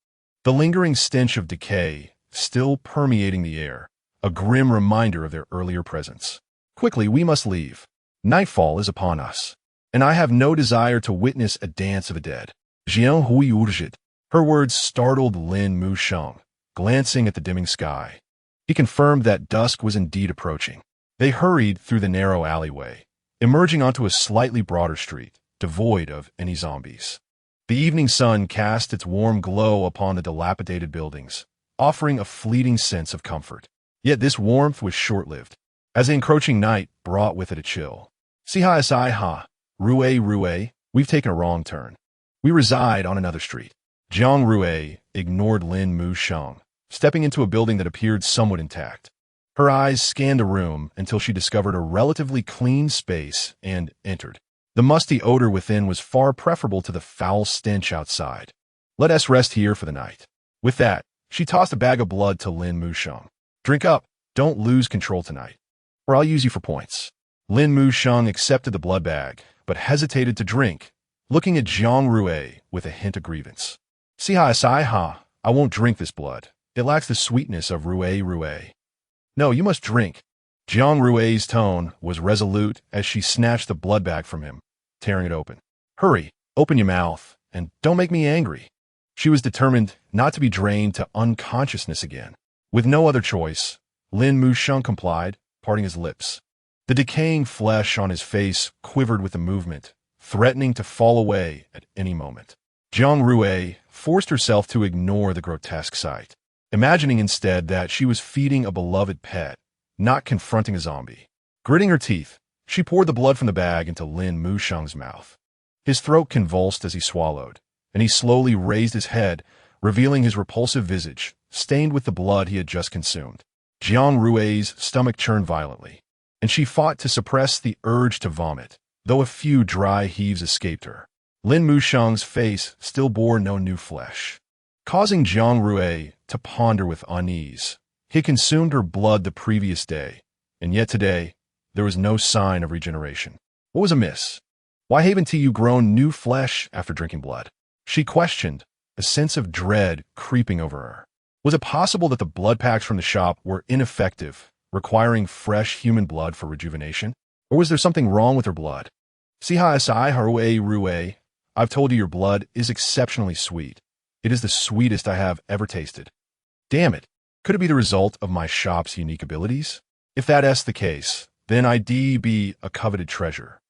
the lingering stench of decay still permeating the air, a grim reminder of their earlier presence. Quickly, we must leave. Nightfall is upon us, and I have no desire to witness a dance of the dead. Jiang Rui urged. Her words startled Lin Musheng, glancing at the dimming sky. He confirmed that dusk was indeed approaching. They hurried through the narrow alleyway, emerging onto a slightly broader street, devoid of any zombies. The evening sun cast its warm glow upon the dilapidated buildings, offering a fleeting sense of comfort. Yet this warmth was short-lived, as the encroaching night brought with it a chill. Sigh, Rui, we've taken a wrong turn. We reside on another street. Jiang Rui ignored Lin Musheng, stepping into a building that appeared somewhat intact. Her eyes scanned the room until she discovered a relatively clean space and entered. The musty odor within was far preferable to the foul stench outside. Let us rest here for the night. With that, she tossed a bag of blood to Lin Musheng. Drink up, don't lose control tonight, or I'll use you for points. Lin Musheng accepted the blood bag, but hesitated to drink, looking at Jiang Rui with a hint of grievance. Sigh, I won't drink this blood. It lacks the sweetness of Rui. No, you must drink. Jiang Rui's tone was resolute as she snatched the blood bag from him, tearing it open. Hurry, open your mouth, and don't make me angry. She was determined not to be drained to unconsciousness again. With no other choice, Lin Musheng complied, parting his lips. The decaying flesh on his face quivered with the movement, threatening to fall away at any moment. Jiang Rui forced herself to ignore the grotesque sight, imagining instead that she was feeding a beloved pet, not confronting a zombie. Gritting her teeth, she poured the blood from the bag into Lin Musheng's mouth. His throat convulsed as he swallowed, and he slowly raised his head, revealing his repulsive visage, stained with the blood he had just consumed. Jiang Rui's stomach churned violently, and she fought to suppress the urge to vomit, though a few dry heaves escaped her. Lin Mushang's face still bore no new flesh, causing Jiang Rui to ponder with unease. He consumed her blood the previous day, and yet today there was no sign of regeneration. What was amiss? Why haven't you grown new flesh after drinking blood? She questioned, a sense of dread creeping over her. Was it possible that the blood packs from the shop were ineffective, requiring fresh human blood for rejuvenation? Or was there something wrong with her blood? Sigh, Rui, I've told you your blood is exceptionally sweet. It is the sweetest I have ever tasted. Damn it, could it be the result of my shop's unique abilities? If that's the case, then I'd be a coveted treasure.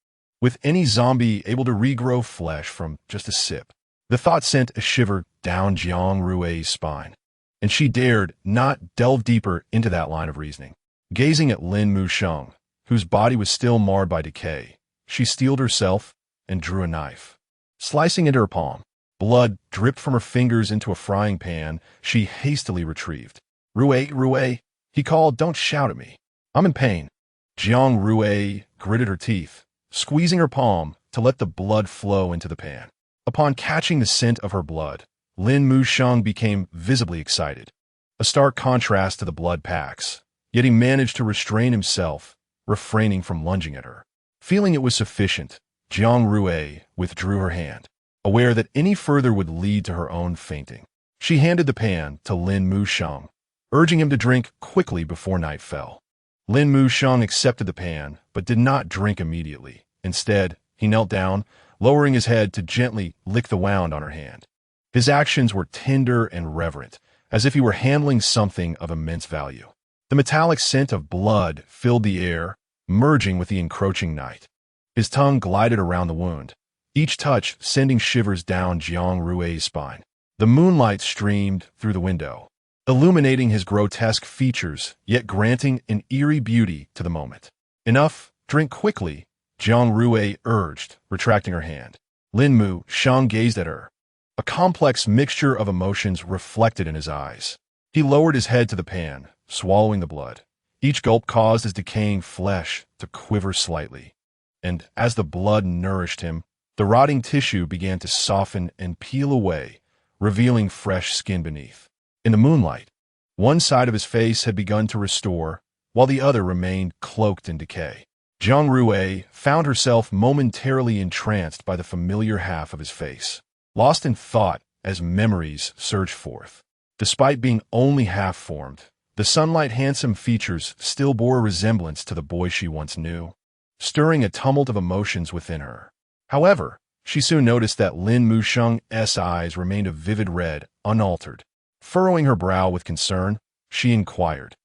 With any zombie able to regrow flesh from just a sip. The thought sent a shiver down Jiang Rui's spine, and she dared not delve deeper into that line of reasoning. Gazing at Lin Mushang, whose body was still marred by decay, she steeled herself and drew a knife. Slicing into her palm, blood dripped from her fingers into a frying pan she hastily retrieved. Rui, he called, don't shout at me. I'm in pain. Jiang Rui gritted her teeth, squeezing her palm to let the blood flow into the pan. Upon catching the scent of her blood, Lin Mushang became visibly excited, a stark contrast to the blood packs, yet he managed to restrain himself, refraining from lunging at her. Feeling it was sufficient, Jiang Rui withdrew her hand, aware that any further would lead to her own fainting. She handed the pan to Lin Mushang, urging him to drink quickly before night fell. Lin Mushang accepted the pan, but did not drink immediately. Instead, he knelt down, lowering his head to gently lick the wound on her hand. His actions were tender and reverent, as if he were handling something of immense value. The metallic scent of blood filled the air, merging with the encroaching night. His tongue glided around the wound, each touch sending shivers down Jiang Rui's spine. The moonlight streamed through the window, illuminating his grotesque features, yet granting an eerie beauty to the moment. Enough, drink quickly, Jiang Rui urged, retracting her hand. Lin Mushang gazed at her, a complex mixture of emotions reflected in his eyes. He lowered his head to the pan, swallowing the blood. Each gulp caused his decaying flesh to quiver slightly, and as the blood nourished him, the rotting tissue began to soften and peel away, revealing fresh skin beneath. In the moonlight, one side of his face had begun to restore, while the other remained cloaked in decay. Jiang Rui found herself momentarily entranced by the familiar half of his face, lost in thought as memories surged forth. Despite being only half-formed, the sunlight handsome features still bore a resemblance to the boy she once knew, stirring a tumult of emotions within her. However, she soon noticed that Lin Mushang's eyes remained a vivid red, unaltered. Furrowing her brow with concern, she inquired,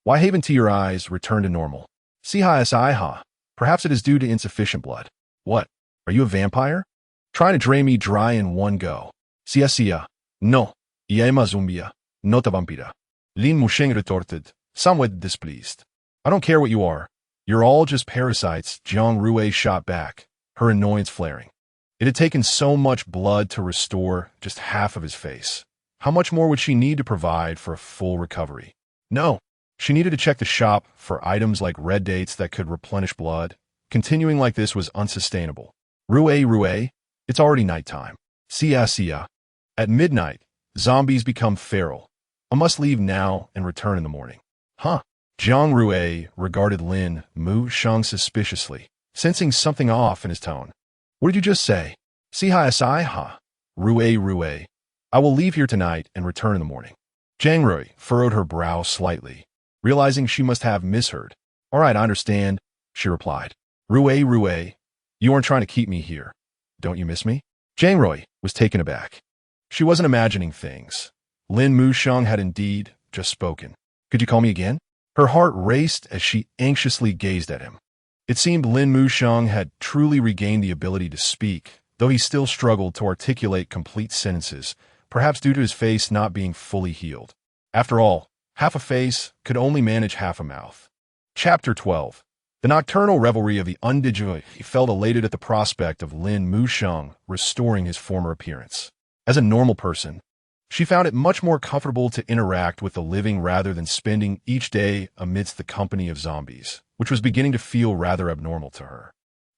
"Why haven't your eyes returned to normal?" Sigh. Perhaps it is due to insufficient blood. What? Are you a vampire? Trying to drain me dry in one go. Sia. No. Iema zumbia. Nota vampira. Lin Mushang retorted, somewhat displeased. I don't care what you are. You're all just parasites, Jiang Rui shot back, her annoyance flaring. It had taken so much blood to restore just half of his face. How much more would she need to provide for a full recovery? No. She needed to check the shop for items like red dates that could replenish blood. Continuing like this was unsustainable. Rui, it's already nighttime. Sia. At midnight, zombies become feral. I must leave now and return in the morning. Huh? Jiang Rui regarded Lin Mushang suspiciously, sensing something off in his tone. What did you just say? Sigh. Rui. I will leave here tonight and return in the morning. Jiang Rui furrowed her brow slightly, realizing she must have misheard. All right, I understand, she replied. Rui, you aren't trying to keep me here. Don't you miss me? Jiang Rui was taken aback. She wasn't imagining things. Lin Mushang had indeed just spoken. Could you call me again? Her heart raced as she anxiously gazed at him. It seemed Lin Mushang had truly regained the ability to speak, though he still struggled to articulate complete sentences, perhaps due to his face not being fully healed. After all, half a face could only manage half a mouth. Chapter 12. The nocturnal revelry of the undead. He felt elated at the prospect of Lin Mushang restoring his former appearance. As a normal person, She found it much more comfortable to interact with the living rather than spending each day amidst the company of zombies, which was beginning to feel rather abnormal to her.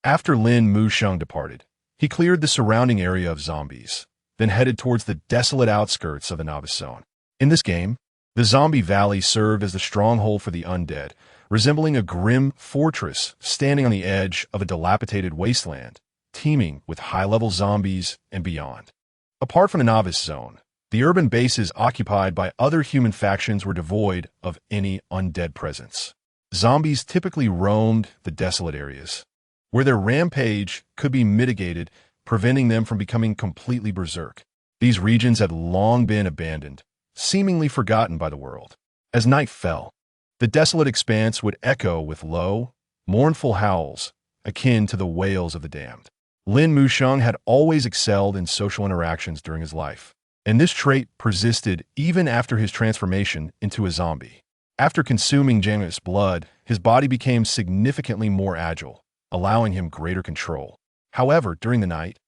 After Lin Musheng departed, he cleared the surrounding area of zombies, then headed towards the desolate outskirts of the novice zone. In this game, the zombie valley served as the stronghold for the undead, resembling a grim fortress standing on the edge of a dilapidated wasteland, teeming with high-level zombies and beyond. Apart from the novice zone, the urban bases occupied by other human factions were devoid of any undead presence. Zombies typically roamed the desolate areas, where their rampage could be mitigated, preventing them from becoming completely berserk. These regions had long been abandoned, seemingly forgotten by the world. As night fell, the desolate expanse would echo with low, mournful howls, akin to the wails of the damned. Lin Musheng had always excelled in social interactions during his life, and this trait persisted even after his transformation into a zombie. After consuming Jiang Rui's blood, his body became significantly more agile, allowing him greater control. However, during the night,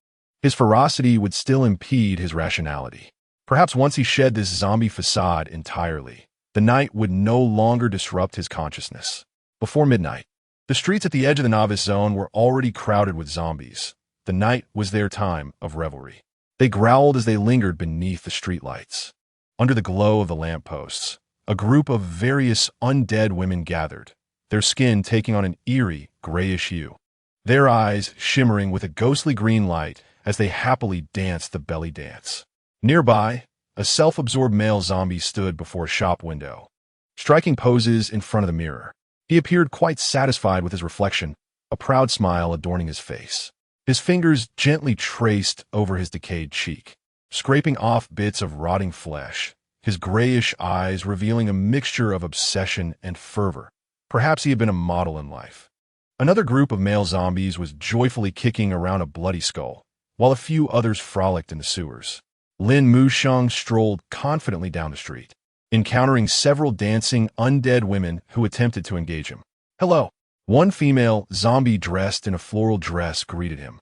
his ferocity would still impede his rationality. Perhaps once he shed this zombie facade entirely, the night would no longer disrupt his consciousness. Before midnight, the streets at the edge of the novice zone were already crowded with zombies. The night was their time of revelry. They growled as they lingered beneath the streetlights. Under the glow of the lampposts, a group of various undead women gathered, their skin taking on an eerie, grayish hue, their eyes shimmering with a ghostly green light as they happily danced the belly dance. Nearby, a self-absorbed male zombie stood before a shop window, striking poses in front of the mirror. He appeared quite satisfied with his reflection, a proud smile adorning his face. His fingers gently traced over his decayed cheek, scraping off bits of rotting flesh, his grayish eyes revealing a mixture of obsession and fervor. Perhaps he had been a model in life. Another group of male zombies was joyfully kicking around a bloody skull, while a few others frolicked in the sewers. Lin Musheng strolled confidently down the street, encountering several dancing undead women who attempted to engage him. "Hello." One female zombie dressed in a floral dress greeted him,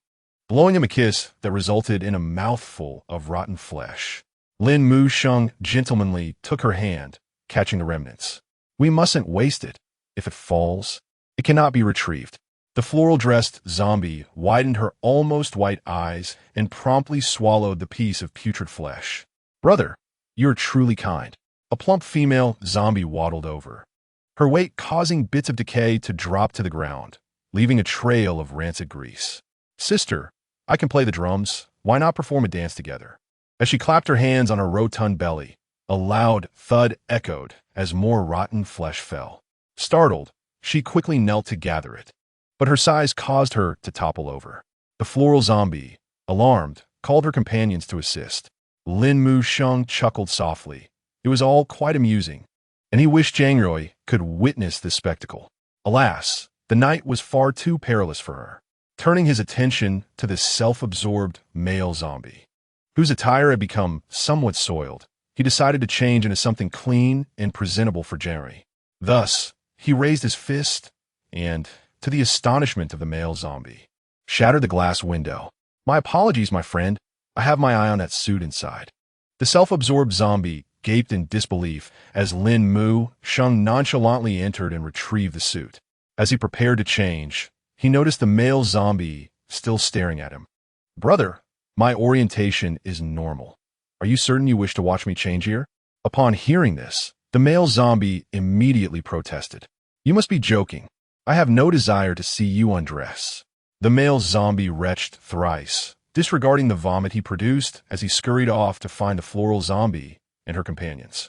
blowing him a kiss that resulted in a mouthful of rotten flesh. Lin Musheng gentlemanly took her hand, catching the remnants. "We mustn't waste it. If it falls, it cannot be retrieved." The floral-dressed zombie widened her almost white eyes and promptly swallowed the piece of putrid flesh. "Brother, you're truly kind." A plump female zombie waddled over, her weight causing bits of decay to drop to the ground, leaving a trail of rancid grease. "Sister, I can play the drums. Why not perform a dance together?" As she clapped her hands on her rotund belly, a loud thud echoed as more rotten flesh fell. Startled, she quickly knelt to gather it, but her size caused her to topple over. The floral zombie, alarmed, called her companions to assist. Lin Musheng chuckled softly. It was all quite amusing, and he wished Jiang Rui could witness this spectacle. Alas, the night was far too perilous for her. Turning his attention to this self-absorbed male zombie, whose attire had become somewhat soiled, he decided to change into something clean and presentable for Jiang Rui. Thus, he raised his fist and, to the astonishment of the male zombie, shattered the glass window. "My apologies, my friend. I have my eye on that suit inside." The self-absorbed zombie gaped in disbelief as Lin Musheng nonchalantly entered and retrieved the suit. As he prepared to change, he noticed the male zombie still staring at him. "Brother, my orientation is normal. Are you certain you wish to watch me change here?" Upon hearing this, the male zombie immediately protested. "You must be joking. I have no desire to see you undress." The male zombie retched thrice, disregarding the vomit he produced as he scurried off to find the floral zombie and her companions.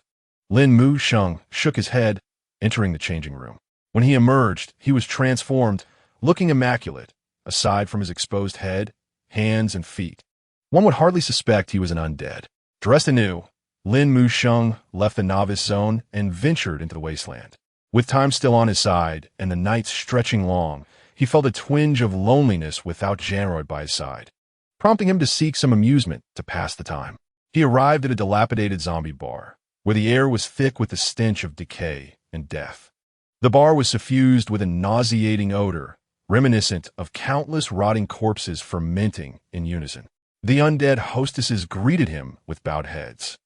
Lin Musheng shook his head, entering the changing room. When he emerged, he was transformed, looking immaculate, aside from his exposed head, hands, and feet. One would hardly suspect he was an undead. Dressed anew, Lin Musheng left the novice zone and ventured into the wasteland. With time still on his side and the nights stretching long, he felt a twinge of loneliness without Jiang Rui by his side, prompting him to seek some amusement to pass the time. He arrived at a dilapidated zombie bar, where the air was thick with the stench of decay and death. The bar was suffused with a nauseating odor, reminiscent of countless rotting corpses fermenting in unison. The undead hostesses greeted him with bowed heads.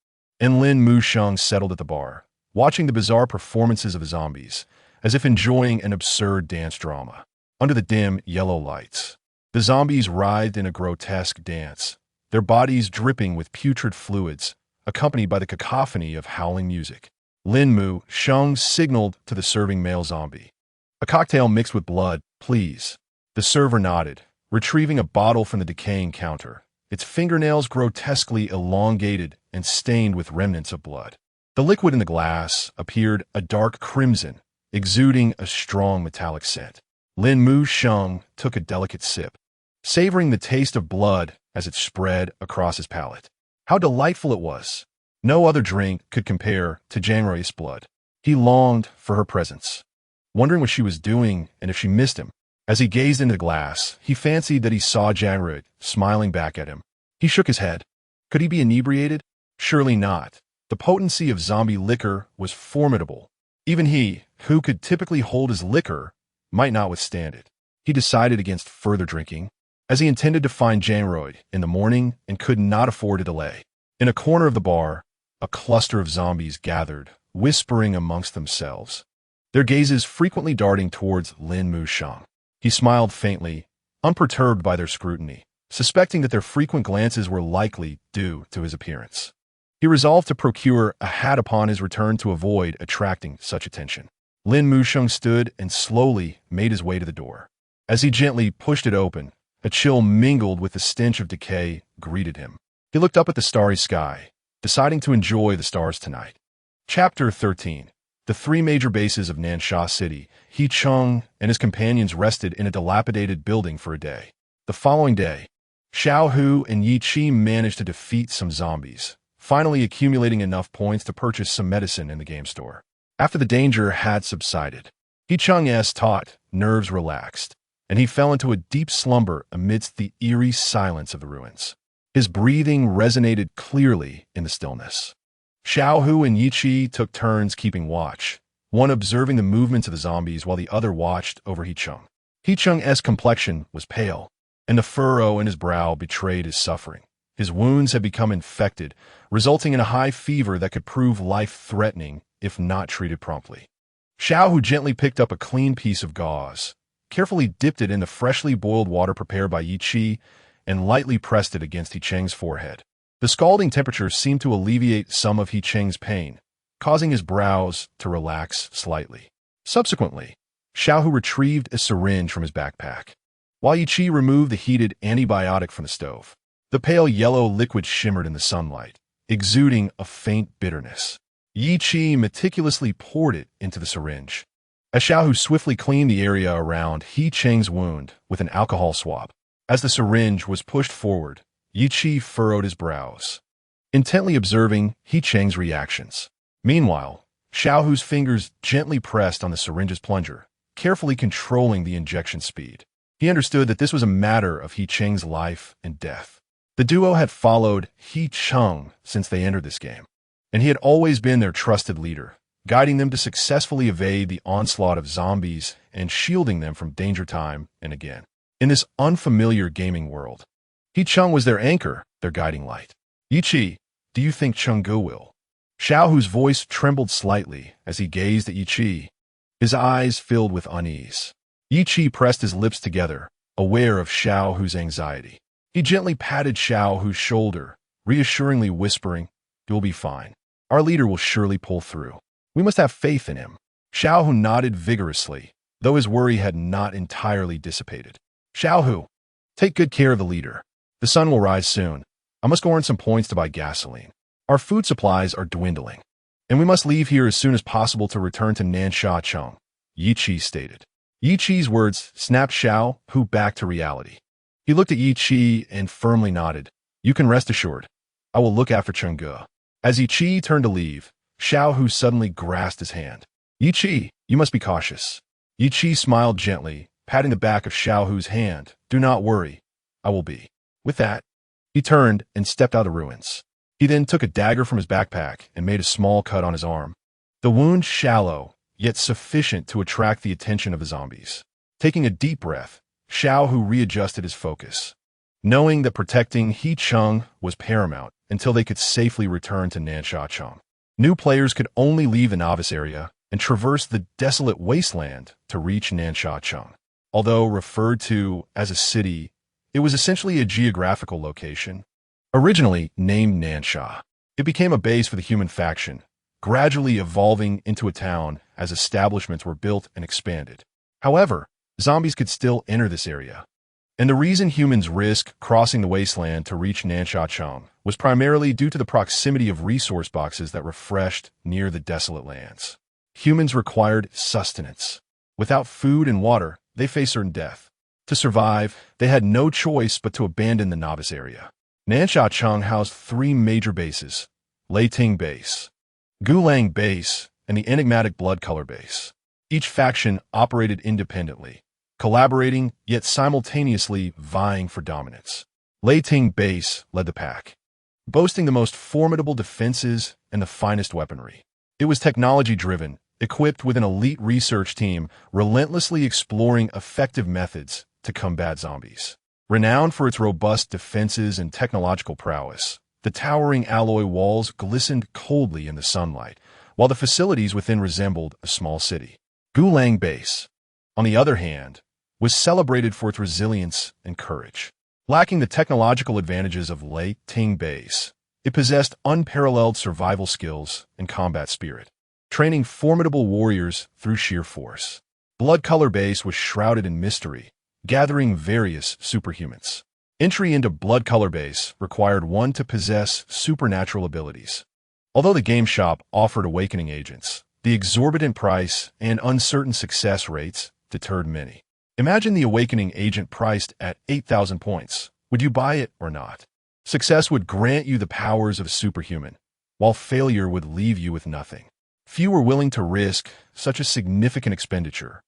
and Lin Musheng settled at the bar, watching the bizarre performances of the zombies, as if enjoying an absurd dance drama. Under the dim, yellow lights, the zombies writhed in a grotesque dance, their bodies dripping with putrid fluids, accompanied by the cacophony of howling music. Lin Musheng signaled to the serving male zombie. "A cocktail mixed with blood, please." The server nodded, retrieving a bottle from the decaying counter, its fingernails grotesquely elongated and stained with remnants of blood. The liquid in the glass appeared a dark crimson, exuding a strong metallic scent. Lin Musheng took a delicate sip, savoring the taste of blood as it spread across his palate. How delightful it was! No other drink could compare to Jiang Rui's blood. He longed for her presence, wondering what she was doing and if she missed him. As he gazed into the glass, he fancied that he saw Jiang Rui smiling back at him. He shook his head. Could he be inebriated? Surely not. The potency of zombie liquor was formidable. Even he, who could typically hold his liquor, might not withstand it. He decided against further drinking, as he intended to find Jiang Rui in the morning and could not afford to delay. In a corner of the bar, a cluster of zombies gathered, whispering amongst themselves, their gazes frequently darting towards Lin Musheng. He smiled faintly, unperturbed by their scrutiny, suspecting that their frequent glances were likely due to his appearance. He resolved to procure a hat upon his return to avoid attracting such attention. Lin Musheng stood and slowly made his way to the door. As he gently pushed it open, a chill mingled with the stench of decay greeted him. He looked up at the starry sky, deciding to enjoy the stars tonight. Chapter 13. The three major bases of Nansha City. He Chung and his companions rested in a dilapidated building for a day. The following day, Xiao Hu and Yi Qi managed to defeat some zombies, finally accumulating enough points to purchase some medicine in the game store. After the danger had subsided, He Chung's taut nerves relaxed, and he fell into a deep slumber amidst the eerie silence of the ruins. His breathing resonated clearly in the stillness. Xiao Hu and Yi Qi took turns keeping watch, one observing the movements of the zombies while the other watched over He Chung. He Chung's complexion was pale, and the furrow in his brow betrayed his suffering. His wounds had become infected, resulting in a high fever that could prove life-threatening if not treated promptly. Xiao Hu gently picked up a clean piece of gauze, carefully dipped it in the freshly boiled water prepared by Yi Qi, and lightly pressed it against He Cheng's forehead. The scalding temperature seemed to alleviate some of He Cheng's pain, causing his brows to relax slightly. Subsequently, Xiao Hu retrieved a syringe from his backpack, while Yi Qi removed the heated antibiotic from the stove. The pale yellow liquid shimmered in the sunlight, exuding a faint bitterness. Yi Qi meticulously poured it into the syringe. As Xiao Hu swiftly cleaned the area around He Cheng's wound with an alcohol swab. As the syringe was pushed forward, Yi Qi furrowed his brows, intently observing He Cheng's reactions. Meanwhile, Xiao Hu's fingers gently pressed on the syringe's plunger, carefully controlling the injection speed. He understood that this was a matter of He Cheng's life and death. The duo had followed He Cheng since they entered this game, and he had always been their trusted leader, guiding them to successfully evade the onslaught of zombies and shielding them from danger time and again. In this unfamiliar gaming world, He Cheng was their anchor, their guiding light. Yi Qi, do you think Chenggu will? Xiao Hu's voice trembled slightly as he gazed at Yi Qi, his eyes filled with unease. Yi Qi pressed his lips together, aware of Xiao Hu's anxiety. He gently patted Xiao Hu's shoulder, reassuringly whispering, "You'll be fine. Our leader will surely pull through. We must have faith in him." Xiao Hu nodded vigorously, though his worry had not entirely dissipated. "Xiao Hu, take good care of the leader. The sun will rise soon. I must go earn some points to buy gasoline. Our food supplies are dwindling, and we must leave here as soon as possible to return to Nansha Cheng," Yi Qi stated. Yi Qi's words snapped Xiao Hu back to reality. He looked at Yi Qi and firmly nodded. "You can rest assured. I will look after Chenggu." As Yi Qi turned to leave, Xiao Hu suddenly grasped his hand. "Yi Qi, you must be cautious." Yi Qi smiled gently, patting the back of Xiao Hu's hand. "Do not worry. I will be." With that, he turned and stepped out of the ruins. He then took a dagger from his backpack and made a small cut on his arm. The wound shallow, yet sufficient to attract the attention of the zombies. Taking a deep breath, Xiao Hu readjusted his focus. knowing that protecting He Chung was paramount until they could safely return to Nansha Chung. New players could only leave the novice area and traverse the desolate wasteland to reach Nansha Chung. Although referred to as a city, it was essentially a geographical location. Originally named Nansha, it became a base for the human faction, gradually evolving into a town as establishments were built and expanded. However, zombies could still enter this area. And the reason humans risked crossing the wasteland to reach Nansha Chung was primarily due to the proximity of resource boxes that refreshed near the desolate lands. Humans required sustenance. Without food and water, they faced certain death. To survive, they had no choice but to abandon the novice area. Nansha Chung housed three major bases: Leiting Base, Gulang Base, and the enigmatic Blood Color Base. Each faction operated independently, collaborating yet simultaneously vying for dominance. Leiting Base led the pack, boasting the most formidable defenses and the finest weaponry. It was technology-driven, equipped with an elite research team relentlessly exploring effective methods to combat zombies. Renowned for its robust defenses and technological prowess, the towering alloy walls glistened coldly in the sunlight, while the facilities within resembled a small city. Gulang Base, on the other hand, was celebrated for its resilience and courage. Lacking the technological advantages of Leiting Base, it possessed unparalleled survival skills and combat spirit, training formidable warriors through sheer force. Blood Color Base was shrouded in mystery, gathering various superhumans. Entry into Blood Color Base required one to possess supernatural abilities. Although the game shop offered awakening agents, the exorbitant price and uncertain success rates deterred many. Imagine the awakening agent priced at 8,000 points. Would you buy it or not? Success would grant you the powers of a superhuman, while failure would leave you with nothing. Few were willing to risk such a significant expenditure,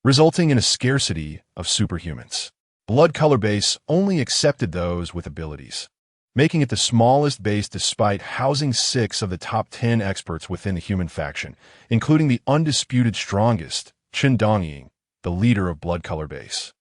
resulting in a scarcity of superhumans. Blood Color Base only accepted those with abilities, making it the smallest base despite housing 6 of the top 10 experts within the human faction, including the undisputed strongest, Chen Dongying, the leader of Blood Color Base.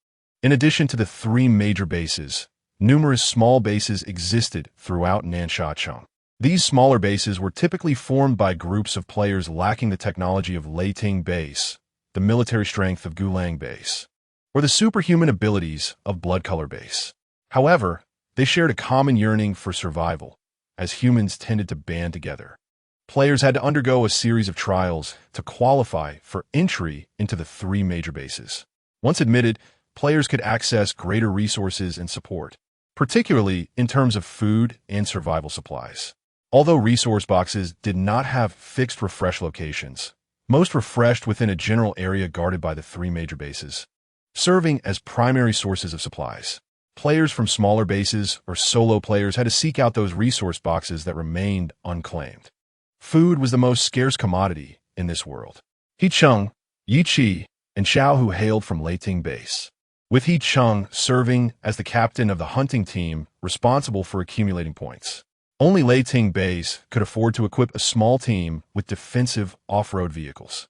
In addition to the 3 major bases, numerous small bases existed throughout Nansha Chung. These smaller bases were typically formed by groups of players lacking the technology of Leiting Base, the military strength of Gulang Base, or the superhuman abilities of Blood Color Base. However, they shared a common yearning for survival, as humans tended to band together. Players had to undergo a series of trials to qualify for entry into the 3 major bases. Once admitted, players could access greater resources and support, particularly in terms of food and survival supplies. Although resource boxes did not have fixed refresh locations, most refreshed within a general area guarded by the 3 major bases, serving as primary sources of supplies. Players from smaller bases or solo players had to seek out those resource boxes that remained unclaimed. Food was the most scarce commodity in this world. He Chung, Yi Chi, and Xiao Hu hailed from Leiting Base, with He Chung serving as the captain of the hunting team responsible for accumulating points. Only Leiting Base could afford to equip a small team with defensive off-road vehicles.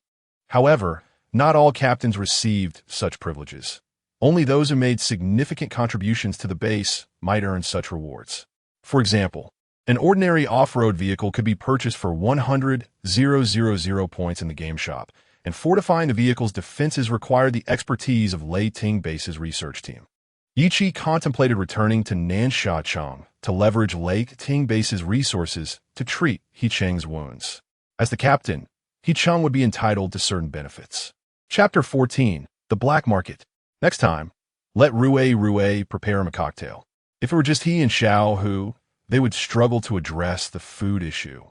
However, not all captains received such privileges. Only those who made significant contributions to the base might earn such rewards. For example, an ordinary off-road vehicle could be purchased for 100,000 points in the game shop, and fortifying the vehicle's defenses required the expertise of Leiting Base's research team. Yi Chi contemplated returning to Nansha Chung to leverage Leiting Base's resources to treat He Cheng's wounds. As the captain, He Chung would be entitled to certain benefits. Chapter 14, The Black Market. Next time, let Rui prepare him a cocktail. If it were just he and Xiao Hu, they would struggle to address the food issue,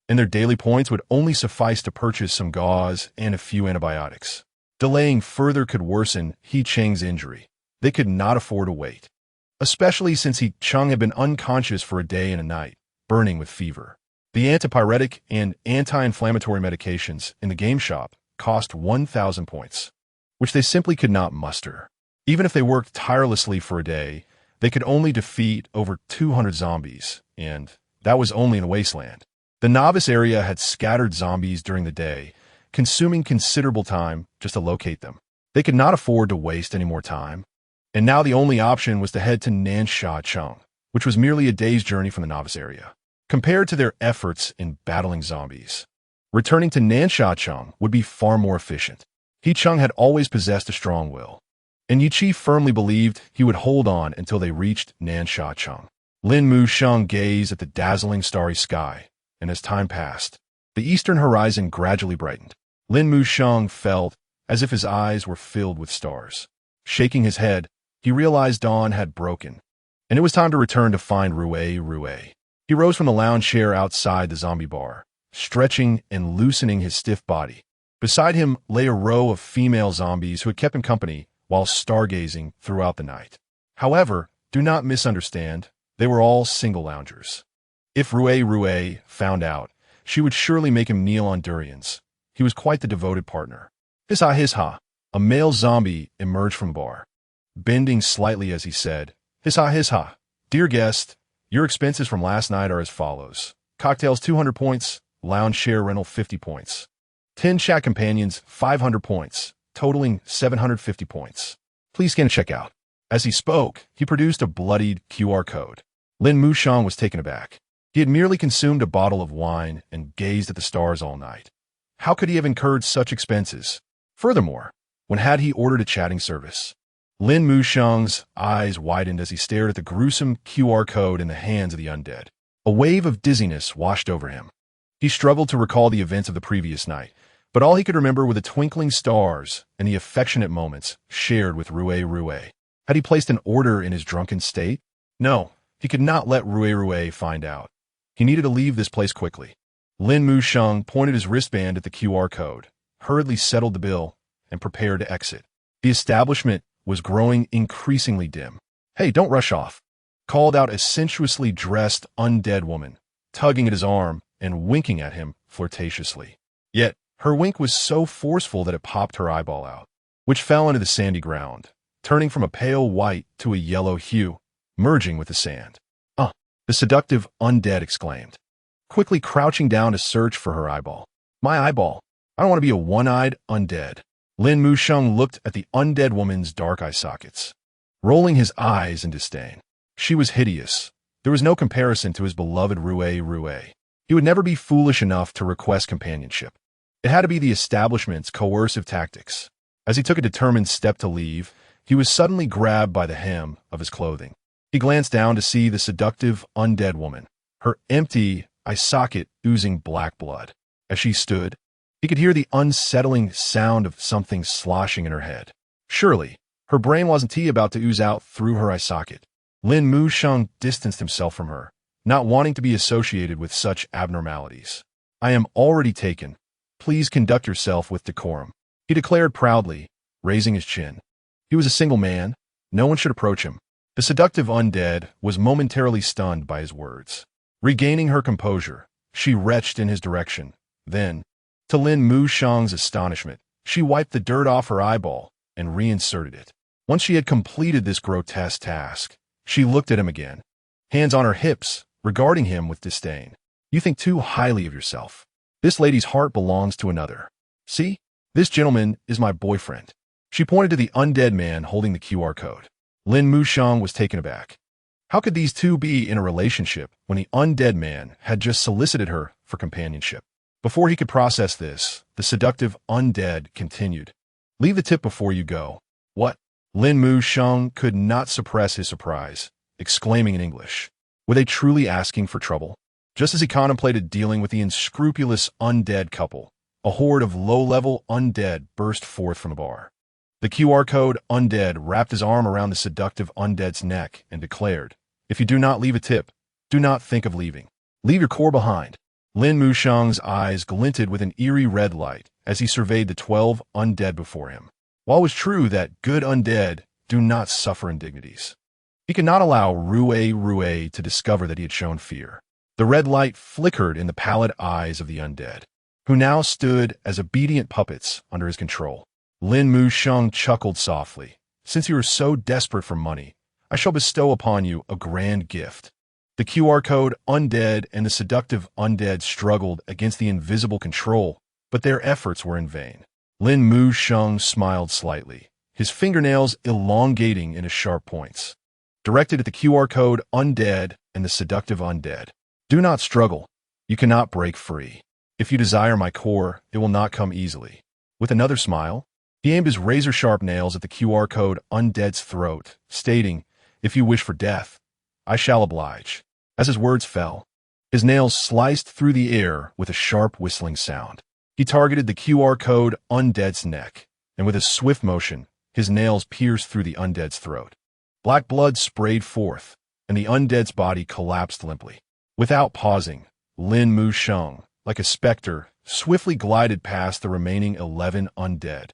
and their daily points would only suffice to purchase some gauze and a few antibiotics. Delaying further could worsen He Cheng's injury. They could not afford to wait, especially since He Chung had been unconscious for a day and a night, burning with fever. The antipyretic and anti-inflammatory medications in the game shop cost 1,000 points, which they simply could not muster. Even if they worked tirelessly for a day, they could only defeat over 200 zombies, and that was only in the wasteland. The novice area had scattered zombies during the day, consuming considerable time just to locate them. They could not afford to waste any more time. And now the only option was to head to Nansha, which was merely a day's journey from the novice area. Compared to their efforts in battling zombies, returning to Nansha would be far more efficient. He-Chung had always possessed a strong will, and Yi-Chi firmly believed he would hold on until they reached Nansha. Lin Mu-Sheng gazed at the dazzling starry sky, and as time passed, the eastern horizon gradually brightened. Lin Mu-Sheng felt as if his eyes were filled with stars. Shaking his head, he realized dawn had broken, and it was time to return to find Rui. He rose from the lounge chair outside the zombie bar, stretching and loosening his stiff body. Beside him lay a row of female zombies who had kept him company while stargazing throughout the night. However, do not misunderstand, they were all single loungers. If Rui found out, she would surely make him kneel on durians. He was quite the devoted partner. Hiss-ha, a male zombie emerged from the bar, bending slightly as he said, Hiss-ha, dear guest, your expenses from last night are as follows. Cocktails 200 points, lounge share rental 50 points. 10 chat companions 500 points, totaling 750 points. Please scan check out. As he spoke, he produced a bloodied QR code. Lin Mu-Sheng was taken aback. He had merely consumed a bottle of wine and gazed at the stars all night. How could he have incurred such expenses? Furthermore, when had he ordered a chatting service? Lin Mu-Sheng's eyes widened as he stared at the gruesome QR code in the hands of the undead. A wave of dizziness washed over him. He struggled to recall the events of the previous night, but all he could remember were the twinkling stars and the affectionate moments shared with Rui. Had he placed an order in his drunken state? No, he could not let Rui find out. He needed to leave this place quickly. Lin Mu-Sheng pointed his wristband at the QR code, hurriedly settled the bill, and prepared to exit. The establishment was growing increasingly dim. Hey, don't rush off, called out a sensuously dressed undead woman, tugging at his arm and winking at him flirtatiously. Yet, her wink was so forceful that it popped her eyeball out, which fell into the sandy ground, turning from a pale white to a yellow hue, merging with the sand. The seductive undead exclaimed, quickly crouching down to search for her eyeball. My eyeball. I don't want to be a one-eyed undead. Lin Mu-Sheng looked at the undead woman's dark eye sockets, rolling his eyes in disdain. She was hideous. There was no comparison to his beloved Rui. He would never be foolish enough to request companionship. It had to be the establishment's coercive tactics. As he took a determined step to leave, he was suddenly grabbed by the hem of his clothing. He glanced down to see the seductive undead woman, her empty eye socket oozing black blood. As she stood, he could hear the unsettling sound of something sloshing in her head. Surely, her brain wasn't about to ooze out through her eye socket. Lin Mu-Sheng distanced himself from her, not wanting to be associated with such abnormalities. I am already taken. Please conduct yourself with decorum, he declared proudly, raising his chin. He was a single man. No one should approach him. The seductive undead was momentarily stunned by his words. Regaining her composure, she retched in his direction. Then, to Lin Mu-Sheng's astonishment, she wiped the dirt off her eyeball and reinserted it. Once she had completed this grotesque task, she looked at him again, hands on her hips, regarding him with disdain. You think too highly of yourself. This lady's heart belongs to another. See, this gentleman is my boyfriend. She pointed to the undead man holding the QR code. Lin Mu-Sheng was taken aback. How could these two be in a relationship when the undead man had just solicited her for companionship? Before he could process this, the seductive undead continued. Leave the tip before you go. What? Lin Mu-Sheng could not suppress his surprise, exclaiming in English. Were they truly asking for trouble? Just as he contemplated dealing with the unscrupulous undead couple, a horde of low-level undead burst forth from the bar. The QR code undead wrapped his arm around the seductive undead's neck and declared, if you do not leave a tip, do not think of leaving. Leave your core behind. Lin Mu-Sheng's eyes glinted with an eerie red light as he surveyed the 12 undead before him. While it was true that good undead do not suffer indignities, he could not allow Rui to discover that he had shown fear. The red light flickered in the pallid eyes of the undead, who now stood as obedient puppets under his control. Lin Mu-Sheng chuckled softly. Since you are so desperate for money, I shall bestow upon you a grand gift. The QR code undead and the seductive undead struggled against the invisible control, but their efforts were in vain. Lin Mu-Sheng smiled slightly, his fingernails elongating into sharp points. Directed at the QR code undead and the seductive undead. Do not struggle. You cannot break free. If you desire my core, it will not come easily. With another smile, he aimed his razor-sharp nails at the QR code undead's throat, stating, "If you wish for death, I shall oblige." As his words fell, his nails sliced through the air with a sharp whistling sound. He targeted the QR code undead's neck, and with a swift motion, his nails pierced through the undead's throat. Black blood sprayed forth, and the undead's body collapsed limply. Without pausing, Lin Mu Sheng, like a specter, swiftly glided past the remaining 11 undead,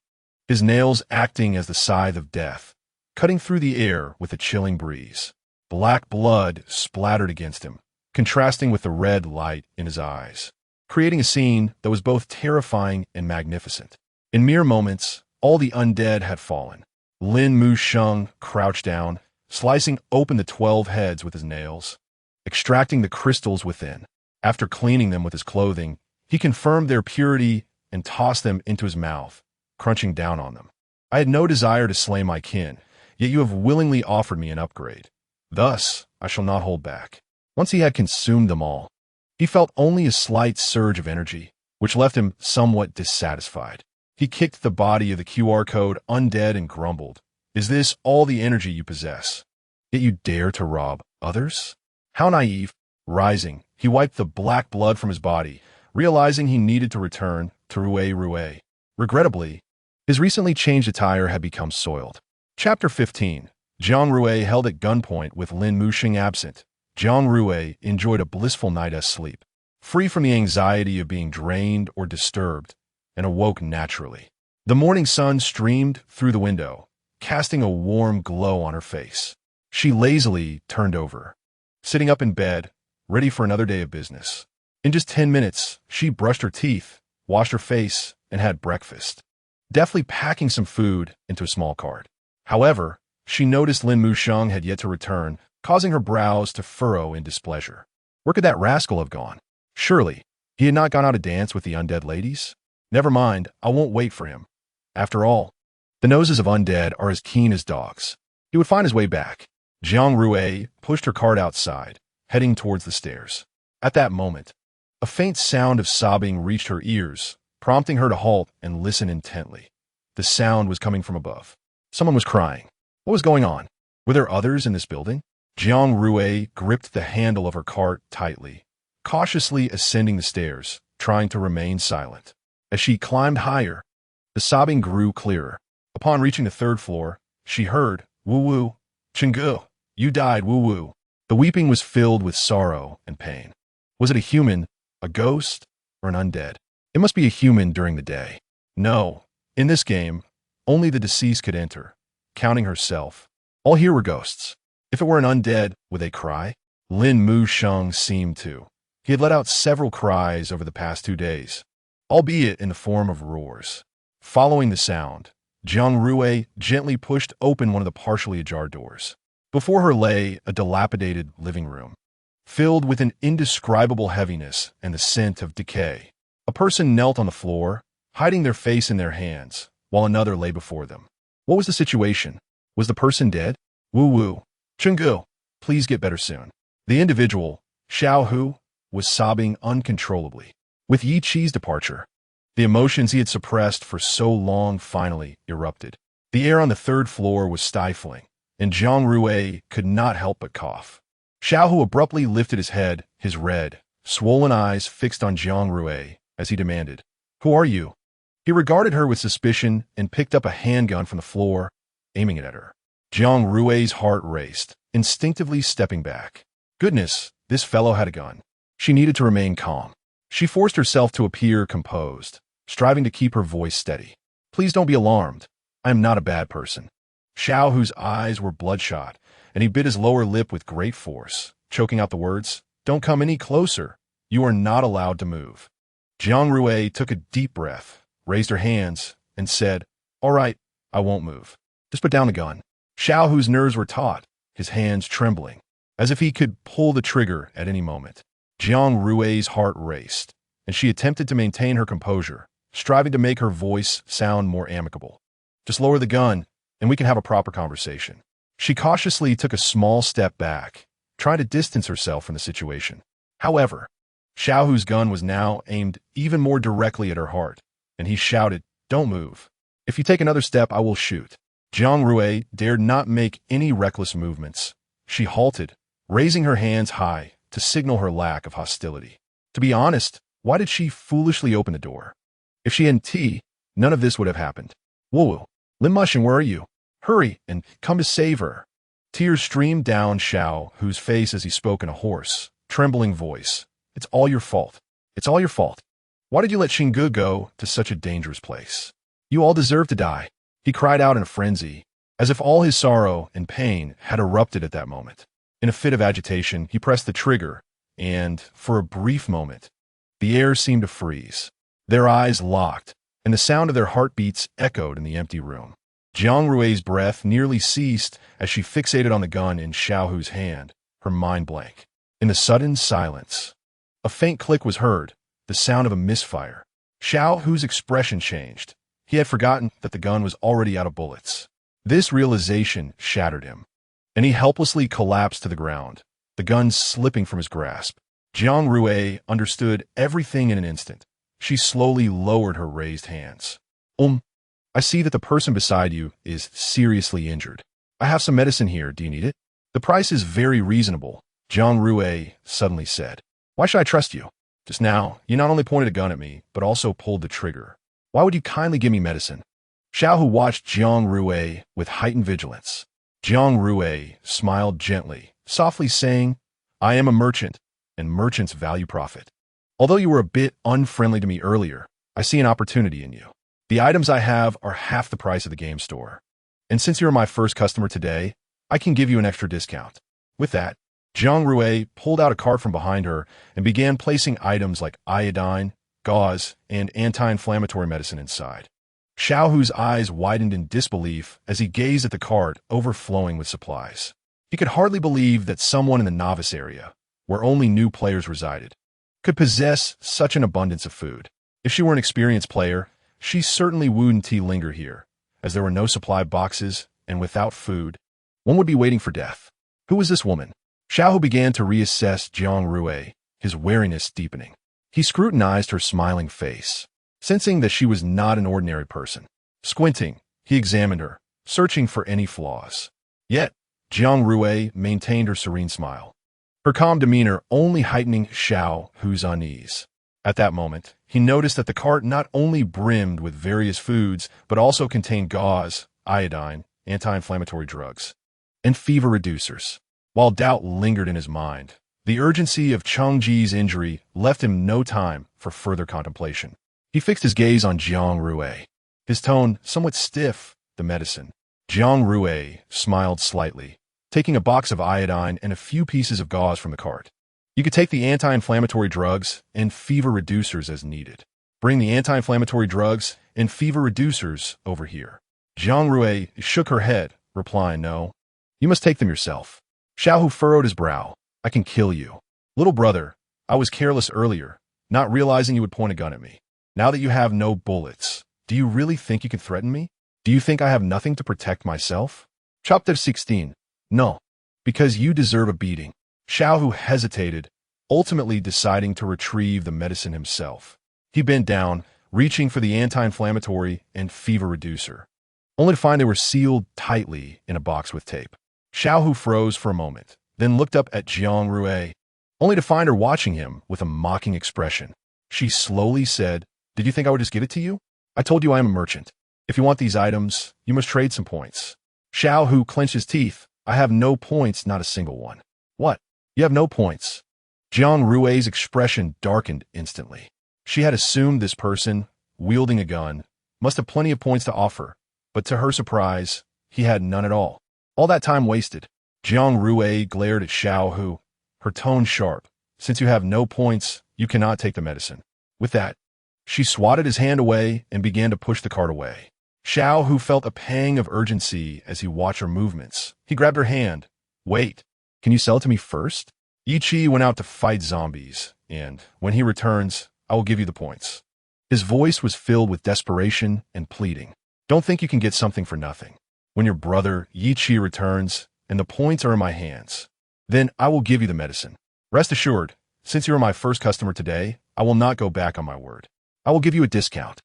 his nails acting as the scythe of death, cutting through the air with a chilling breeze. Black blood splattered against him, contrasting with the red light in his eyes, creating a scene that was both terrifying and magnificent. In mere moments, all the undead had fallen. Lin Mu Sheng crouched down, slicing open the 12 heads with his nails, extracting the crystals within. After cleaning them with his clothing, he confirmed their purity and tossed them into his mouth, crunching down on them. "I had no desire to slay my kin, yet you have willingly offered me an upgrade. Thus, I shall not hold back." Once he had consumed them all, he felt only a slight surge of energy, which left him somewhat dissatisfied. He kicked the body of the QR code undead and grumbled, "Is this all the energy you possess? Yet you dare to rob others? How naive." Rising, he wiped the black blood from his body, realizing he needed to return to Rui. Regrettably, his recently changed attire had become soiled. Chapter 15. Jiang Rui held at gunpoint with Lin Mu Sheng absent. Jiang Rui enjoyed a blissful night's sleep, free from the anxiety of being drained or disturbed, and awoke naturally. The morning sun streamed through the window, casting a warm glow on her face. She lazily turned over, sitting up in bed, ready for another day of business. In just 10 minutes, she brushed her teeth, washed her face, and had breakfast, deftly packing some food into a small cart. However, she noticed Lin Mu Sheng had yet to return, causing her brows to furrow in displeasure. Where could that rascal have gone? Surely, he had not gone out to dance with the undead ladies? Never mind, I won't wait for him. After all, the noses of undead are as keen as dogs. He would find his way back. Jiang Rui pushed her cart outside, heading towards the stairs. At that moment, a faint sound of sobbing reached her ears, prompting her to halt and listen intently. The sound was coming from above. Someone was crying. What was going on? Were there others in this building? Jiang Rui gripped the handle of her cart tightly, cautiously ascending the stairs, trying to remain silent. As she climbed higher, the sobbing grew clearer. Upon reaching the 3rd floor, she heard, "Woo-woo, Chenggu, you died, woo-woo." The weeping was filled with sorrow and pain. Was it a human, a ghost, or an undead? It must be a human during the day. No, in this game, only the deceased could enter, counting herself. All here were ghosts. If it were an undead, would they cry? Lin Mu Sheng seemed to. He had let out several cries over the past 2 days, albeit in the form of roars. Following the sound, Jiang Rui gently pushed open one of the partially ajar doors. Before her lay a dilapidated living room, filled with an indescribable heaviness and the scent of decay. A person knelt on the floor, hiding their face in their hands, while another lay before them. What was the situation? Was the person dead? Woo-woo. Chenggu, please get better soon. The individual, Xiao Hu, was sobbing uncontrollably. With Yi Qi's departure, the emotions he had suppressed for so long finally erupted. The air on the 3rd floor was stifling, and Jiang Rui could not help but cough. Xiao Hu abruptly lifted his head, his red, swollen eyes fixed on Jiang Rui as he demanded, "Who are you?" He regarded her with suspicion and picked up a handgun from the floor, aiming it at her. Jiang Rui's heart raced, instinctively stepping back. Goodness, this fellow had a gun. She needed to remain calm. She forced herself to appear composed, striving to keep her voice steady. "Please don't be alarmed. I am not a bad person." Xiao Hu's eyes were bloodshot, and he bit his lower lip with great force, choking out the words, "Don't come any closer. You are not allowed to move." Jiang Rui took a deep breath, raised her hands, and said, "All right, I won't move. Just put down the gun." Xiao Hu's nerves were taut, his hands trembling, as if he could pull the trigger at any moment. Jiang Rui's heart raced, and she attempted to maintain her composure, striving to make her voice sound more amicable. "Just lower the gun. and we can have a proper conversation. She cautiously took a small step back, trying to distance herself from the situation. However, Xiaohu's gun was now aimed even more directly at her heart, and he shouted, "Don't move. If you take another step, I will shoot." Jiang Rui dared not make any reckless movements. She halted, raising her hands high to signal her lack of hostility. To be honest, why did she foolishly open the door? If she hadn't tea, none of this would have happened. "Woo, Lim Mushin, where are you? Hurry and come to save her." Tears streamed down Xiaohu's face as he spoke in a hoarse, trembling voice. "It's all your fault. It's all your fault. Why did you let Xingu go to such a dangerous place? You all deserve to die." He cried out in a frenzy, as if all his sorrow and pain had erupted at that moment. In a fit of agitation, he pressed the trigger, and, for a brief moment, the air seemed to freeze. Their eyes locked, and the sound of their heartbeats echoed in the empty room. Jiang Rui's breath nearly ceased as she fixated on the gun in Xiaohu's hand, her mind blank. In the sudden silence, a faint click was heard, the sound of a misfire. Xiaohu's expression changed. He had forgotten that the gun was already out of bullets. This realization shattered him, and he helplessly collapsed to the ground, the gun slipping from his grasp. Jiang Rui understood everything in an instant. She slowly lowered her raised hands. I see that the person beside you is seriously injured. I have some medicine here. Do you need it?" "The price is very reasonable," Jiang Rui suddenly said. "Why should I trust you? Just now, you not only pointed a gun at me, but also pulled the trigger. Why would you kindly give me medicine?" Xiaohu watched Jiang Rui with heightened vigilance. Jiang Rui smiled gently, softly saying, "I am a merchant, and merchants value profit. Although you were a bit unfriendly to me earlier, I see an opportunity in you. The items I have are half the price of the game store. And since you're my first customer today, I can give you an extra discount." With that, Jiang Rui pulled out a cart from behind her and began placing items like iodine, gauze, and anti-inflammatory medicine inside. Xiaohu's eyes widened in disbelief as he gazed at the cart overflowing with supplies. He could hardly believe that someone in the novice area, where only new players resided, could possess such an abundance of food. If she were an experienced player, she certainly wouldn't linger here, as there were no supply boxes, and without food, one would be waiting for death. Who was this woman? Xiaohu began to reassess Jiang Rui, his wariness deepening. He scrutinized her smiling face, sensing that she was not an ordinary person. Squinting, he examined her, searching for any flaws. Yet, Jiang Rui maintained her serene smile, her calm demeanor only heightening Xiaohu's unease. At that moment, he noticed that the cart not only brimmed with various foods, but also contained gauze, iodine, anti-inflammatory drugs, and fever reducers. While doubt lingered in his mind, the urgency of Chengji's injury left him no time for further contemplation. He fixed his gaze on Jiang Rui, his tone somewhat stiff, the medicine. Jiang Rui smiled slightly, taking a box of iodine and a few pieces of gauze from the cart. "You could take the anti-inflammatory drugs and fever reducers as needed. Bring the anti-inflammatory drugs and fever reducers over here." Jiang Rui shook her head, replying, "No, you must take them yourself." Xiaohu furrowed his brow. "I can kill you. Little brother, I was careless earlier, not realizing you would point a gun at me. Now that you have no bullets, do you really think you can threaten me? Do you think I have nothing to protect myself?" Chapter 16. No, because you deserve a beating. Xiaohu hesitated, ultimately deciding to retrieve the medicine himself. He bent down, reaching for the anti-inflammatory and fever reducer, only to find they were sealed tightly in a box with tape. Xiaohu froze for a moment, then looked up at Jiang Rui, only to find her watching him with a mocking expression. She slowly said, "Did you think I would just give it to you? I told you I am a merchant. If you want these items, you must trade some points." Xiaohu clenched his teeth. "I have no points, not a single one." "What? You have no points?" Jiang Rui's expression darkened instantly. She had assumed this person, wielding a gun, must have plenty of points to offer, but to her surprise, he had none at all. All that time wasted. Jiang Rui glared at Xiaohu, her tone sharp. "Since you have no points, you cannot take the medicine." With that, she swatted his hand away and began to push the cart away. Xiaohu felt a pang of urgency as he watched her movements. He grabbed her hand. "Wait, can you sell it to me first? Yi Chi went out to fight zombies, and when he returns, I will give you the points." His voice was filled with desperation and pleading. "Don't think you can get something for nothing. When your brother, Yi Chi, returns, and the points are in my hands, then I will give you the medicine. Rest assured, since you are my first customer today, I will not go back on my word. I will give you a discount.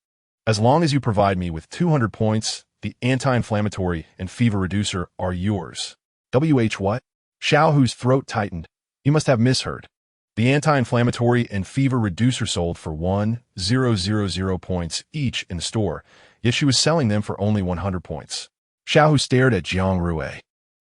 As long as you provide me with 200 points, the anti-inflammatory and fever reducer are yours. What? Xiao Hu's throat tightened. You must have misheard. The anti-inflammatory and fever reducer sold for 1,000 points each in the store, yet she was selling them for only 100 points. Xiao Hu stared at Jiang Rui,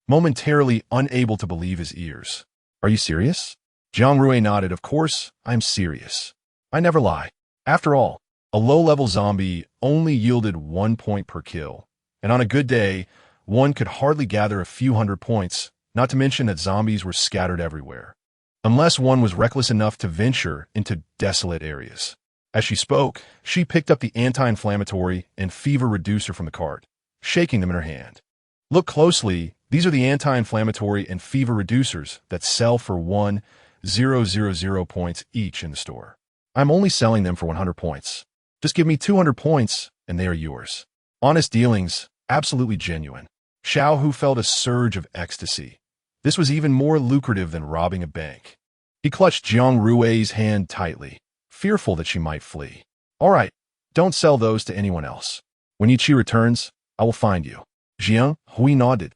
momentarily unable to believe his ears. Are you serious? Jiang Rui nodded. Of course, I'm serious. I never lie. After all, a low-level zombie only yielded 1 point per kill, and on a good day, one could hardly gather a few hundred points, not to mention that zombies were scattered everywhere, unless one was reckless enough to venture into desolate areas. As she spoke, she picked up the anti-inflammatory and fever reducer from the cart, shaking them in her hand. Look closely, these are the anti-inflammatory and fever reducers that sell for 1,000 points each in the store. I'm only selling them for 100 points. Just give me 200 points, and they are yours. Honest dealings, absolutely genuine. Xiao Hu felt a surge of ecstasy. This was even more lucrative than robbing a bank. He clutched Jiang Rui's hand tightly, fearful that she might flee. All right, don't sell those to anyone else. When Yi Chi returns, I will find you. Jiang Rui nodded.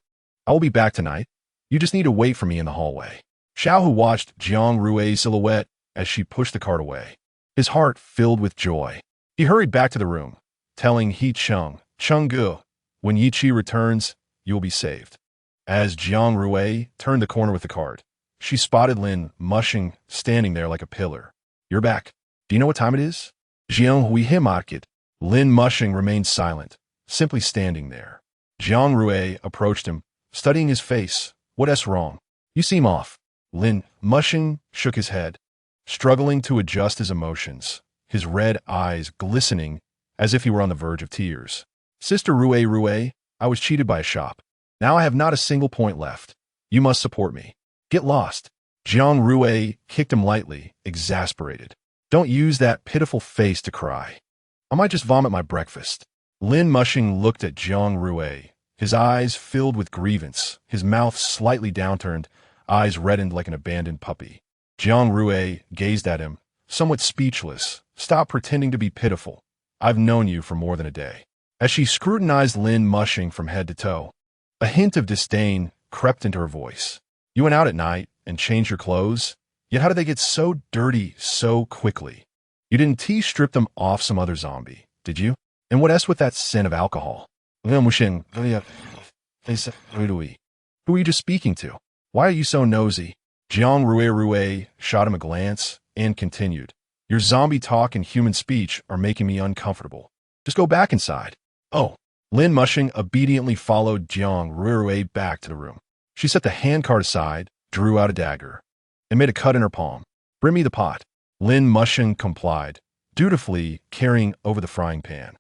I will be back tonight. You just need to wait for me in the hallway. Xiao Hu watched Jiang Rui's silhouette as she pushed the cart away. His heart filled with joy. He hurried back to the room, telling He Cheng, Chenggu, when Yi Chi returns, you will be saved. As Jiang Rui turned the corner with the cart, she spotted Lin Mushing standing there like a pillar. You're back. Do you know what time it is? Jiang Rui himakit. Lin Mushing remained silent, simply standing there. Jiang Rui approached him, studying his face. What's wrong? You seem off. Lin Mushing shook his head, struggling to adjust his emotions, his red eyes glistening as if he were on the verge of tears. Sister Rui, I was cheated by a shop. Now I have not a single point left. You must support me. Get lost. Jiang Rui kicked him lightly, exasperated. Don't use that pitiful face to cry. I might just vomit my breakfast. Lin Mushing looked at Jiang Rui, his eyes filled with grievance, his mouth slightly downturned, eyes reddened like an abandoned puppy. Jiang Rui gazed at him, somewhat speechless. Stop pretending to be pitiful. I've known you for more than a day. As she scrutinized Lin Mushing from head to toe, a hint of disdain crept into her voice. You went out at night and changed your clothes, yet how did they get so dirty so quickly? You didn't strip them off some other zombie, did you? And what else with that sin of alcohol? Who are you just speaking to? Why are you so nosy? Jiang Rui shot him a glance and continued. Your zombie talk and human speech are making me uncomfortable. Just go back inside. Oh. Lin Mushing obediently followed Jiang Rui back to the room. She set the handcart aside, drew out a dagger, and made a cut in her palm. Bring me the pot. Lin Mushing complied, dutifully carrying over the frying pan.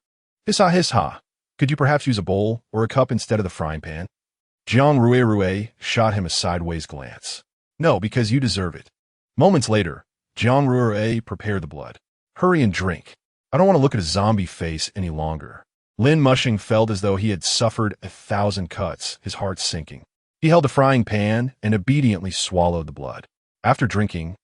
Hissa. Could you perhaps use a bowl or a cup instead of the frying pan? Jiang Rui shot him a sideways glance. No, because you deserve it. Moments later, Jiang Rui prepared the blood. Hurry and drink. I don't want to look at a zombie face any longer. Lin Mushing felt as though he had suffered 1,000 cuts, his heart sinking. He held the frying pan and obediently swallowed the blood. After drinking,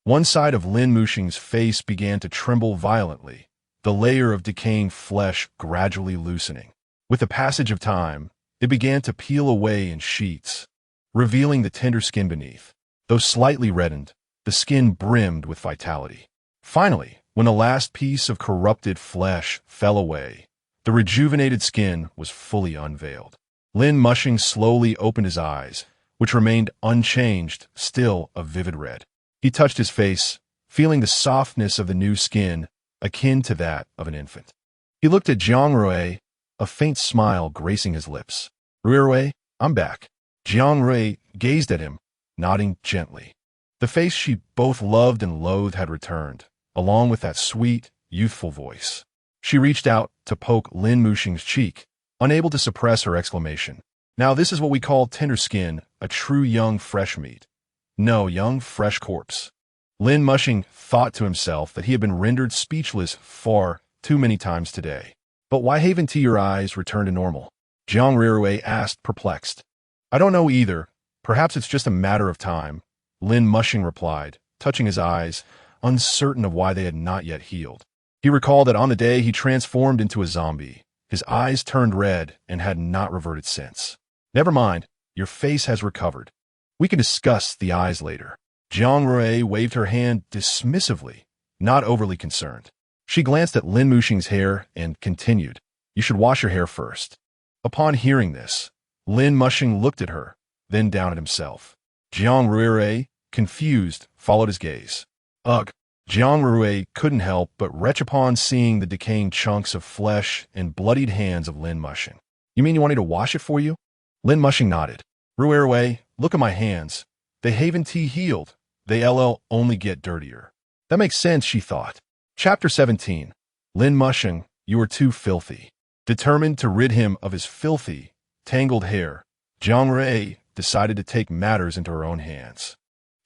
one side of Lin Mushing's face began to tremble violently, the layer of decaying flesh gradually loosening. With the passage of time, it began to peel away in sheets, revealing the tender skin beneath. Though slightly reddened, the skin brimmed with vitality. Finally, when the last piece of corrupted flesh fell away, the rejuvenated skin was fully unveiled. Lin Mushing slowly opened his eyes, which remained unchanged, still a vivid red. He touched his face, feeling the softness of the new skin, akin to that of an infant. He looked at Jiang Rui, a faint smile gracing his lips. Rui, I'm back. Jiang Rui gazed at him, nodding gently. The face she both loved and loathed had returned, along with that sweet, youthful voice. She reached out to poke Lin Mushing's cheek, unable to suppress her exclamation. Now this is what we call tender skin, a true young fresh meat. No, young fresh corpse. Lin Mushing thought to himself that he had been rendered speechless far too many times today. But why haven't your eyes returned to normal? Jiang Rui asked, perplexed. I don't know either. Perhaps it's just a matter of time, Lin Mushing replied, touching his eyes, uncertain of why they had not yet healed. He recalled that on the day he transformed into a zombie, his eyes turned red and had not reverted since. Never mind, your face has recovered. We can discuss the eyes later. Jiang Rui waved her hand dismissively, not overly concerned. She glanced at Lin Mushing's hair and continued, You should wash your hair first. Upon hearing this, Lin Mushing looked at her, then down at himself. Jiang Rui, confused, followed his gaze. Ugh! Jiang Rui couldn't help but retch upon seeing the decaying chunks of flesh and bloodied hands of Lin Mushing. You mean you want me to wash it for you? Lin Mushing nodded. Rui, look at my hands. They haven't healed. They only get dirtier. That makes sense, she thought. Chapter 17. Lin Mushing, you are too filthy. Determined to rid him of his filthy, tangled hair, Jiang Rui decided to take matters into her own hands.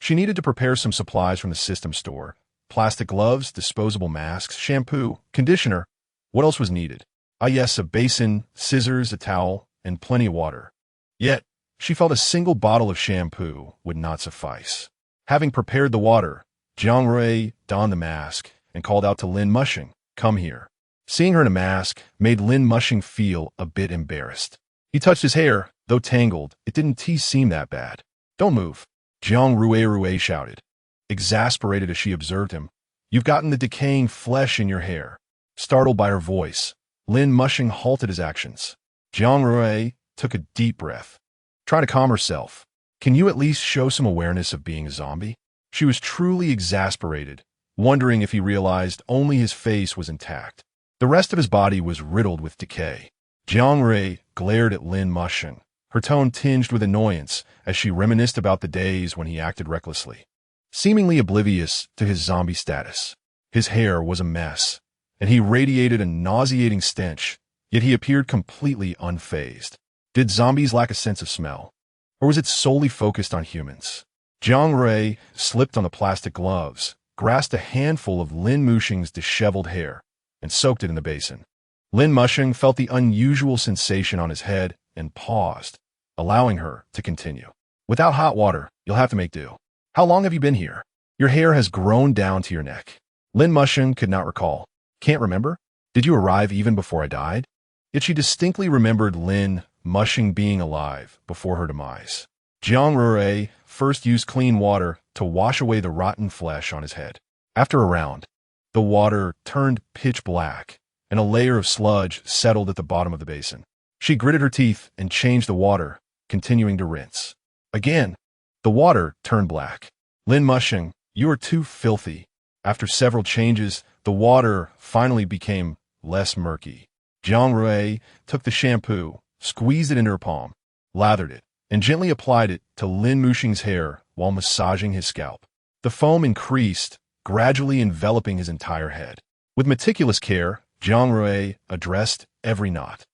She needed to prepare some supplies from the system store. Plastic gloves, disposable masks, shampoo, conditioner. What else was needed? Yes, a basin, scissors, a towel, and plenty of water. Yet, she felt a single bottle of shampoo would not suffice. Having prepared the water, Jiang Rui donned the mask and called out to Lin Mushing, Come here. Seeing her in a mask made Lin Mushing feel a bit embarrassed. He touched his hair, though tangled, it didn't seem that bad. Don't move, Jiang Rui shouted. Exasperated as she observed him, You've gotten the decaying flesh in your hair. Startled by her voice, Lin Mushing halted his actions. Jiang Rui took a deep breath, trying to calm herself. Can you at least show some awareness of being a zombie? She was truly exasperated, wondering if he realized only his face was intact. The rest of his body was riddled with decay. Jiang Rui glared at Lin Mushing, her tone tinged with annoyance as she reminisced about the days when he acted recklessly, seemingly oblivious to his zombie status. His hair was a mess, and he radiated a nauseating stench, yet he appeared completely unfazed. Did zombies lack a sense of smell? Or was it solely focused on humans? Jiang Rui slipped on the plastic gloves, grasped a handful of Lin Mushing's disheveled hair, and soaked it in the basin. Lin Mushing felt the unusual sensation on his head and paused, allowing her to continue. Without hot water, you'll have to make do. How long have you been here? Your hair has grown down to your neck. Lin Mushing could not recall. Can't remember? Did you arrive even before I died? Yet she distinctly remembered Lin Mushing being alive before her demise. Jiang Rui first used clean water to wash away the rotten flesh on his head. After a round, the water turned pitch black, and a layer of sludge settled at the bottom of the basin. She gritted her teeth and changed the water, continuing to rinse. Again, the water turned black. Lin Mushing, you are too filthy. After several changes, the water finally became less murky. Jiang Rui took the shampoo, squeezed it into her palm, lathered it, and gently applied it to Lin Mushing's hair while massaging his scalp. The foam increased, gradually enveloping his entire head. With meticulous care, Jiang Rui addressed every knot,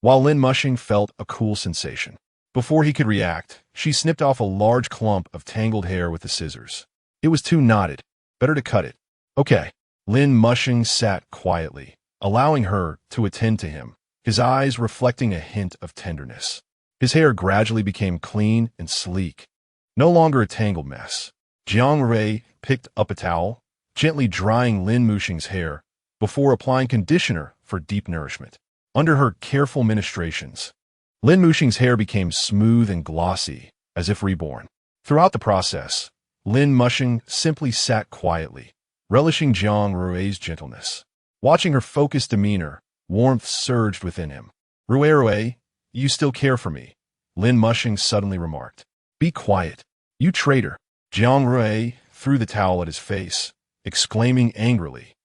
while Lin Mushing felt a cool sensation. Before he could react, she snipped off a large clump of tangled hair with the scissors. It was too knotted. Better to cut it. Okay. Lin Mushing sat quietly, allowing her to attend to him, his eyes reflecting a hint of tenderness. His hair gradually became clean and sleek, no longer a tangled mess. Jiang Rui picked up a towel, gently drying Lin Mushing's hair before applying conditioner for deep nourishment. Under her careful ministrations, Lin Mushing's hair became smooth and glossy, as if reborn. Throughout the process, Lin Mushing simply sat quietly, relishing Jiang Rui's gentleness. Watching her focused demeanor, warmth surged within him. Rui, you still care for me, Lin Mushing suddenly remarked. Be quiet, you traitor. Jiang Rui threw the towel at his face, exclaiming angrily,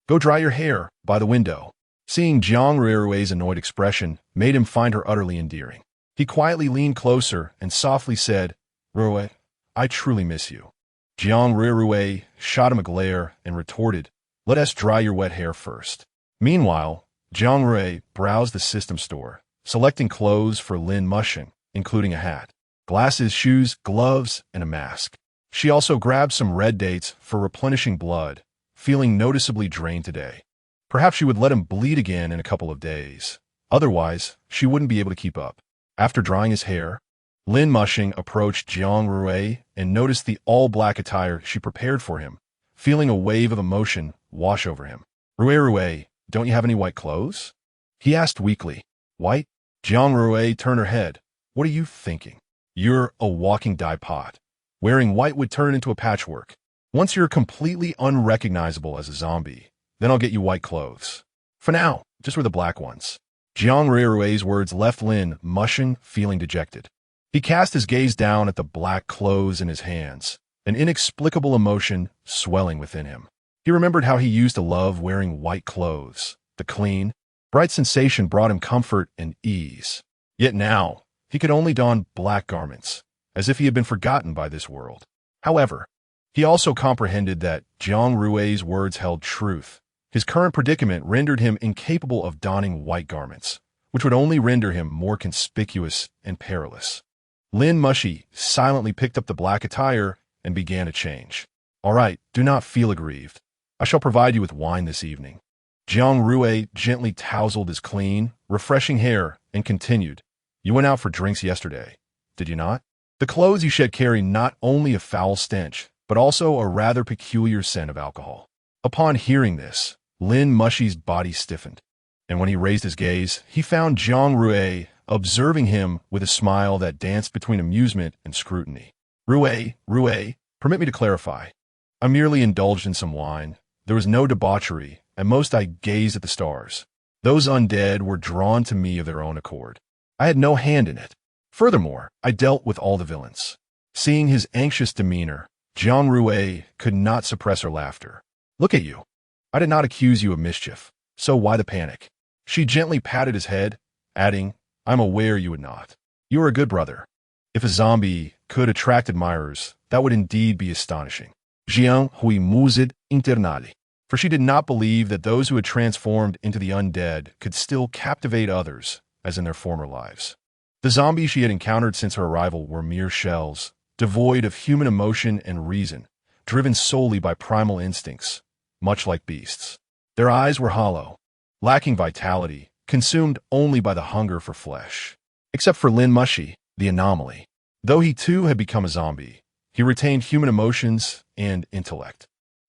Go dry your hair by the window. Seeing Jiang Rui's annoyed expression made him find her utterly endearing. He quietly leaned closer and softly said, Rui, I truly miss you. Jiang Rui shot him a glare and retorted, Let us dry your wet hair first. Meanwhile, Jiang Rui browsed the system store, selecting clothes for Lin Mushing, including a hat, glasses, shoes, gloves, and a mask. She also grabbed some red dates for replenishing blood, feeling noticeably drained today. Perhaps she would let him bleed again in a couple of days. Otherwise, she wouldn't be able to keep up. After drying his hair, Lin Mushing approached Jiang Rui and noticed the all-black attire she prepared for him, feeling a wave of emotion wash over him. Rui, don't you have any white clothes? He asked weakly. White? Jiang Rui turned her head. What are you thinking? You're a walking dye pot. Wearing white would turn into a patchwork. Once you're completely unrecognizable as a zombie, then I'll get you white clothes. For now, just wear the black ones. Jiang Rui's words left Lin Mushing feeling dejected. He cast his gaze down at the black clothes in his hands, an inexplicable emotion swelling within him. He remembered how he used to love wearing white clothes. The clean, bright sensation brought him comfort and ease. Yet now, he could only don black garments, as if he had been forgotten by this world. However, he also comprehended that Jiang Rui's words held truth. His current predicament rendered him incapable of donning white garments, which would only render him more conspicuous and perilous. Lin Mushi silently picked up the black attire and began a change. All right, do not feel aggrieved. I shall provide you with wine this evening. Jiang Rui gently tousled his clean, refreshing hair and continued. You went out for drinks yesterday, did you not? The clothes you shed carry not only a foul stench, but also a rather peculiar scent of alcohol. Upon hearing this, Lin Mushi's body stiffened, and when he raised his gaze, he found Jiang Rui observing him with a smile that danced between amusement and scrutiny. Rui, permit me to clarify. I merely indulged in some wine. There was no debauchery. At most I gazed at the stars. Those undead were drawn to me of their own accord. I had no hand in it. Furthermore, I dealt with all the villains. Seeing his anxious demeanor, Jiang Rui could not suppress her laughter. Look at you. I did not accuse you of mischief, so why the panic? She gently patted his head, adding, I'm aware you would not. You are a good brother. If a zombie could attract admirers, that would indeed be astonishing. Jiang Rui mused internally. For she did not believe that those who had transformed into the undead could still captivate others, as in their former lives. The zombies she had encountered since her arrival were mere shells, devoid of human emotion and reason, driven solely by primal instincts, much like beasts. Their eyes were hollow, lacking vitality, consumed only by the hunger for flesh. Except for Lin Mushi, the anomaly. Though he too had become a zombie, he retained human emotions and intellect.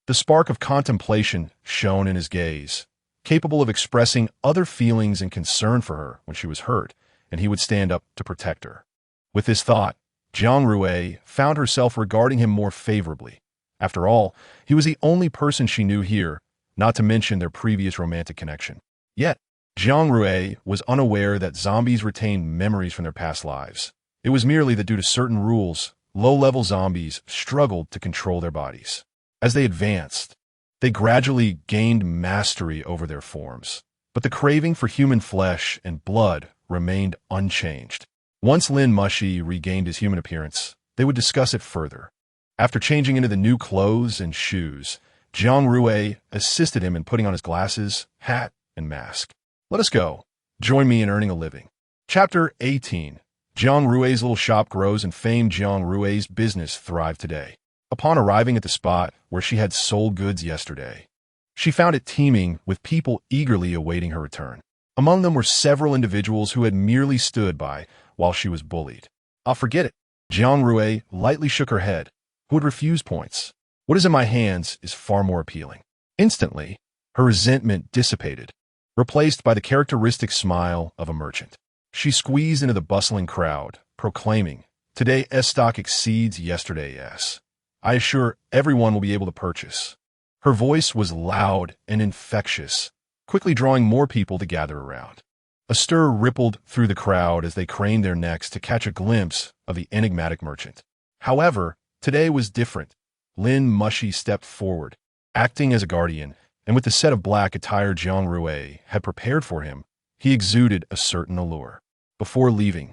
The spark of contemplation shone in his gaze, capable of expressing other feelings and concern for her when she was hurt, and he would stand up to protect her. With this thought, Jiang Rui found herself regarding him more favorably. After all, he was the only person she knew here, not to mention their previous romantic connection. Yet, Jiang Rui was unaware that zombies retained memories from their past lives. It was merely that due to certain rules, low-level zombies struggled to control their bodies. As they advanced, they gradually gained mastery over their forms, but the craving for human flesh and blood remained unchanged. Once Lin Mushi regained his human appearance, they would discuss it further. After changing into the new clothes and shoes, Jiang Rui assisted him in putting on his glasses, hat, and mask. Let us go. Join me in earning a living. Chapter 18. Jiang Rui's little shop grows and famed Jiang Rui's business thrived today. Upon arriving at the spot where she had sold goods yesterday, she found it teeming with people eagerly awaiting her return. Among them were several individuals who had merely stood by while she was bullied. I'll forget it. Jiang Rui lightly shook her head. Who would refuse points? What is in my hands is far more appealing. Instantly, her resentment dissipated, replaced by the characteristic smile of a merchant. She squeezed into the bustling crowd, proclaiming, Today's stock exceeds yesterday's. I assure everyone will be able to purchase. Her voice was loud and infectious, quickly drawing more people to gather around. A stir rippled through the crowd as they craned their necks to catch a glimpse of the enigmatic merchant. However, today was different. Lin Mushi stepped forward, acting as a guardian, and with the set of black attire Jiang Rui had prepared for him, he exuded a certain allure. Before leaving,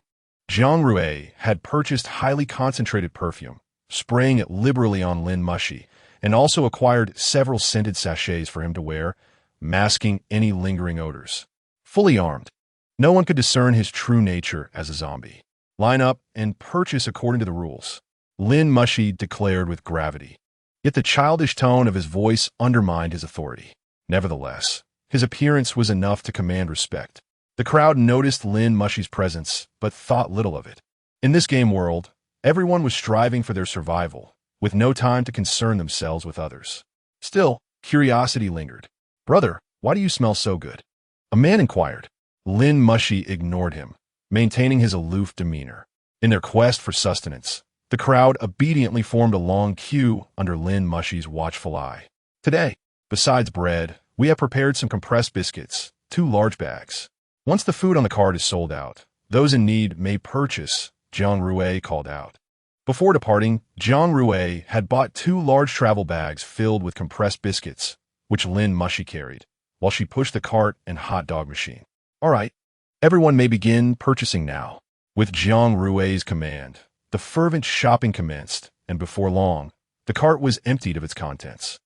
Jiang Rui had purchased highly concentrated perfume, spraying it liberally on Lin Mushi, and also acquired several scented sachets for him to wear, masking any lingering odors. Fully armed, no one could discern his true nature as a zombie. Line up and purchase according to the rules, Lin Mushi declared with gravity. Yet the childish tone of his voice undermined his authority. Nevertheless, his appearance was enough to command respect. The crowd noticed Lin Mushy's presence, but thought little of it. In this game world, everyone was striving for their survival, with no time to concern themselves with others. Still, curiosity lingered. "Brother, why do you smell so good?" a man inquired. Lin Mushy ignored him, maintaining his aloof demeanor. In their quest for sustenance, the crowd obediently formed a long queue under Lin Mushy's watchful eye. "Today, besides bread, we have prepared some compressed biscuits, 2 large bags. Once the food on the cart is sold out, those in need may purchase," Jiang Rui called out. Before departing, Jiang Rui had bought 2 large travel bags filled with compressed biscuits, which Lin Mushy carried, while she pushed the cart and hot dog machine. "All right, everyone may begin purchasing now." With Jiang Rui's command, the fervent shopping commenced, and before long, the cart was emptied of its contents.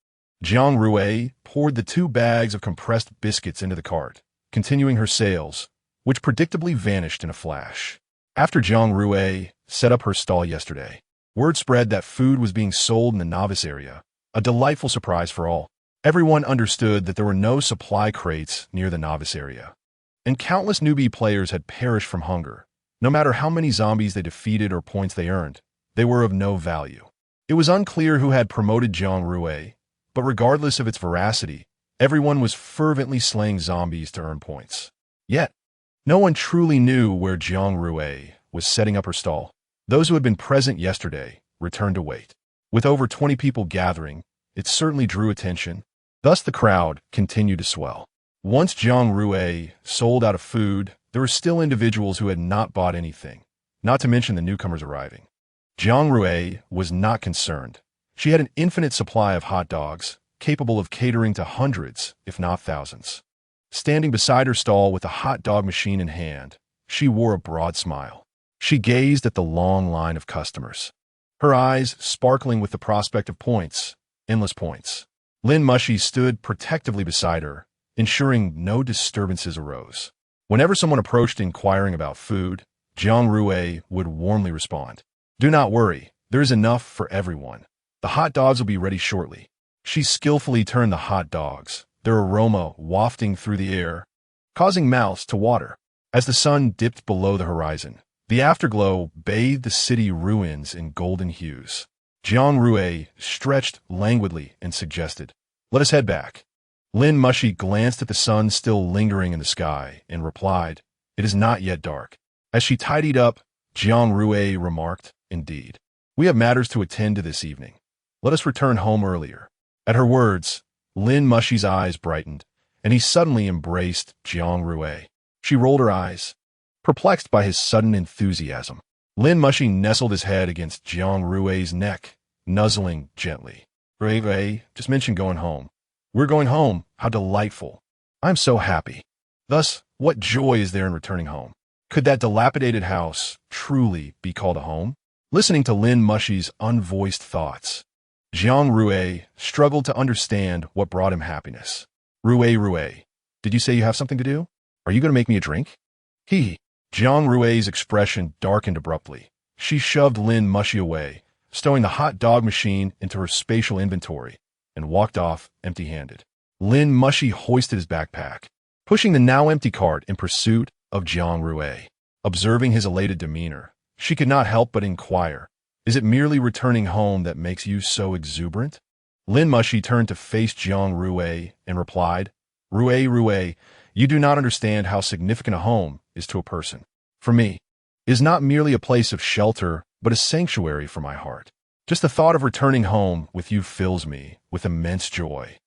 Jiang Rui poured the 2 bags of compressed biscuits into the cart, continuing her sales, which predictably vanished in a flash. After Jiang Rui set up her stall yesterday, word spread that food was being sold in the novice area, a delightful surprise for all. Everyone understood that there were no supply crates near the novice area, and countless newbie players had perished from hunger. No matter how many zombies they defeated or points they earned, they were of no value. It was unclear who had promoted Jiang Rui, but regardless of its veracity, everyone was fervently slaying zombies to earn points. Yet, no one truly knew where Jiang Rui was setting up her stall. Those who had been present yesterday returned to wait. With over 20 people gathering, it certainly drew attention. Thus the crowd continued to swell. Once Jiang Rui sold out of food, there were still individuals who had not bought anything, not to mention the newcomers arriving. Jiang Rui was not concerned. She had an infinite supply of hot dogs, capable of catering to hundreds, if not thousands. Standing beside her stall with a hot dog machine in hand, she wore a broad smile. She gazed at the long line of customers, her eyes sparkling with the prospect of points, endless points. Lin Mushy stood protectively beside her, ensuring no disturbances arose. Whenever someone approached inquiring about food, Jiang Rui would warmly respond, "Do not worry, there is enough for everyone. The hot dogs will be ready shortly." She skillfully turned the hot dogs, their aroma wafting through the air, causing mouths to water. As the sun dipped below the horizon, the afterglow bathed the city ruins in golden hues. Jiang Rui stretched languidly and suggested, "Let us head back." Lin Mushy glanced at the sun still lingering in the sky and replied, "It is not yet dark." As she tidied up, Jiang Rui remarked, "Indeed, we have matters to attend to this evening. Let us return home earlier." At her words, Lin Mushy's eyes brightened, and he suddenly embraced Jiang Rui. She rolled her eyes, perplexed by his sudden enthusiasm. Lin Mushy nestled his head against Jiang Rui's neck, nuzzling gently. "Rui, just mention going home." "We're going home. How delightful. I'm so happy." Thus, what joy is there in returning home? Could that dilapidated house truly be called a home? Listening to Lin Mushy's unvoiced thoughts, Jiang Rui struggled to understand what brought him happiness. Rui, did you say you have something to do? Are you going to make me a drink?" Jiang Rui's expression darkened abruptly. She shoved Lin Mushy away, stowing the hot dog machine into her spatial inventory, and walked off empty-handed. Lin Mushy hoisted his backpack, pushing the now empty cart in pursuit of Jiang Rui. Observing his elated demeanor, she could not help but inquire, "Is it merely returning home that makes you so exuberant?" Lin Mushy turned to face Jiang Rui and replied, Rui, you do not understand how significant a home is to a person. For me, it is not merely a place of shelter, but a sanctuary for my heart. Just the thought of returning home with you fills me with immense joy."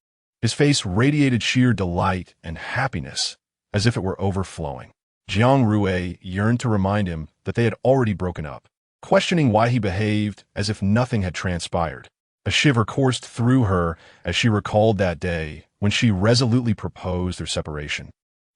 His face radiated sheer delight and happiness, as if it were overflowing. Jiang Rui yearned to remind him that they had already broken up, questioning why he behaved as if nothing had transpired. A shiver coursed through her as she recalled that day when she resolutely proposed their separation.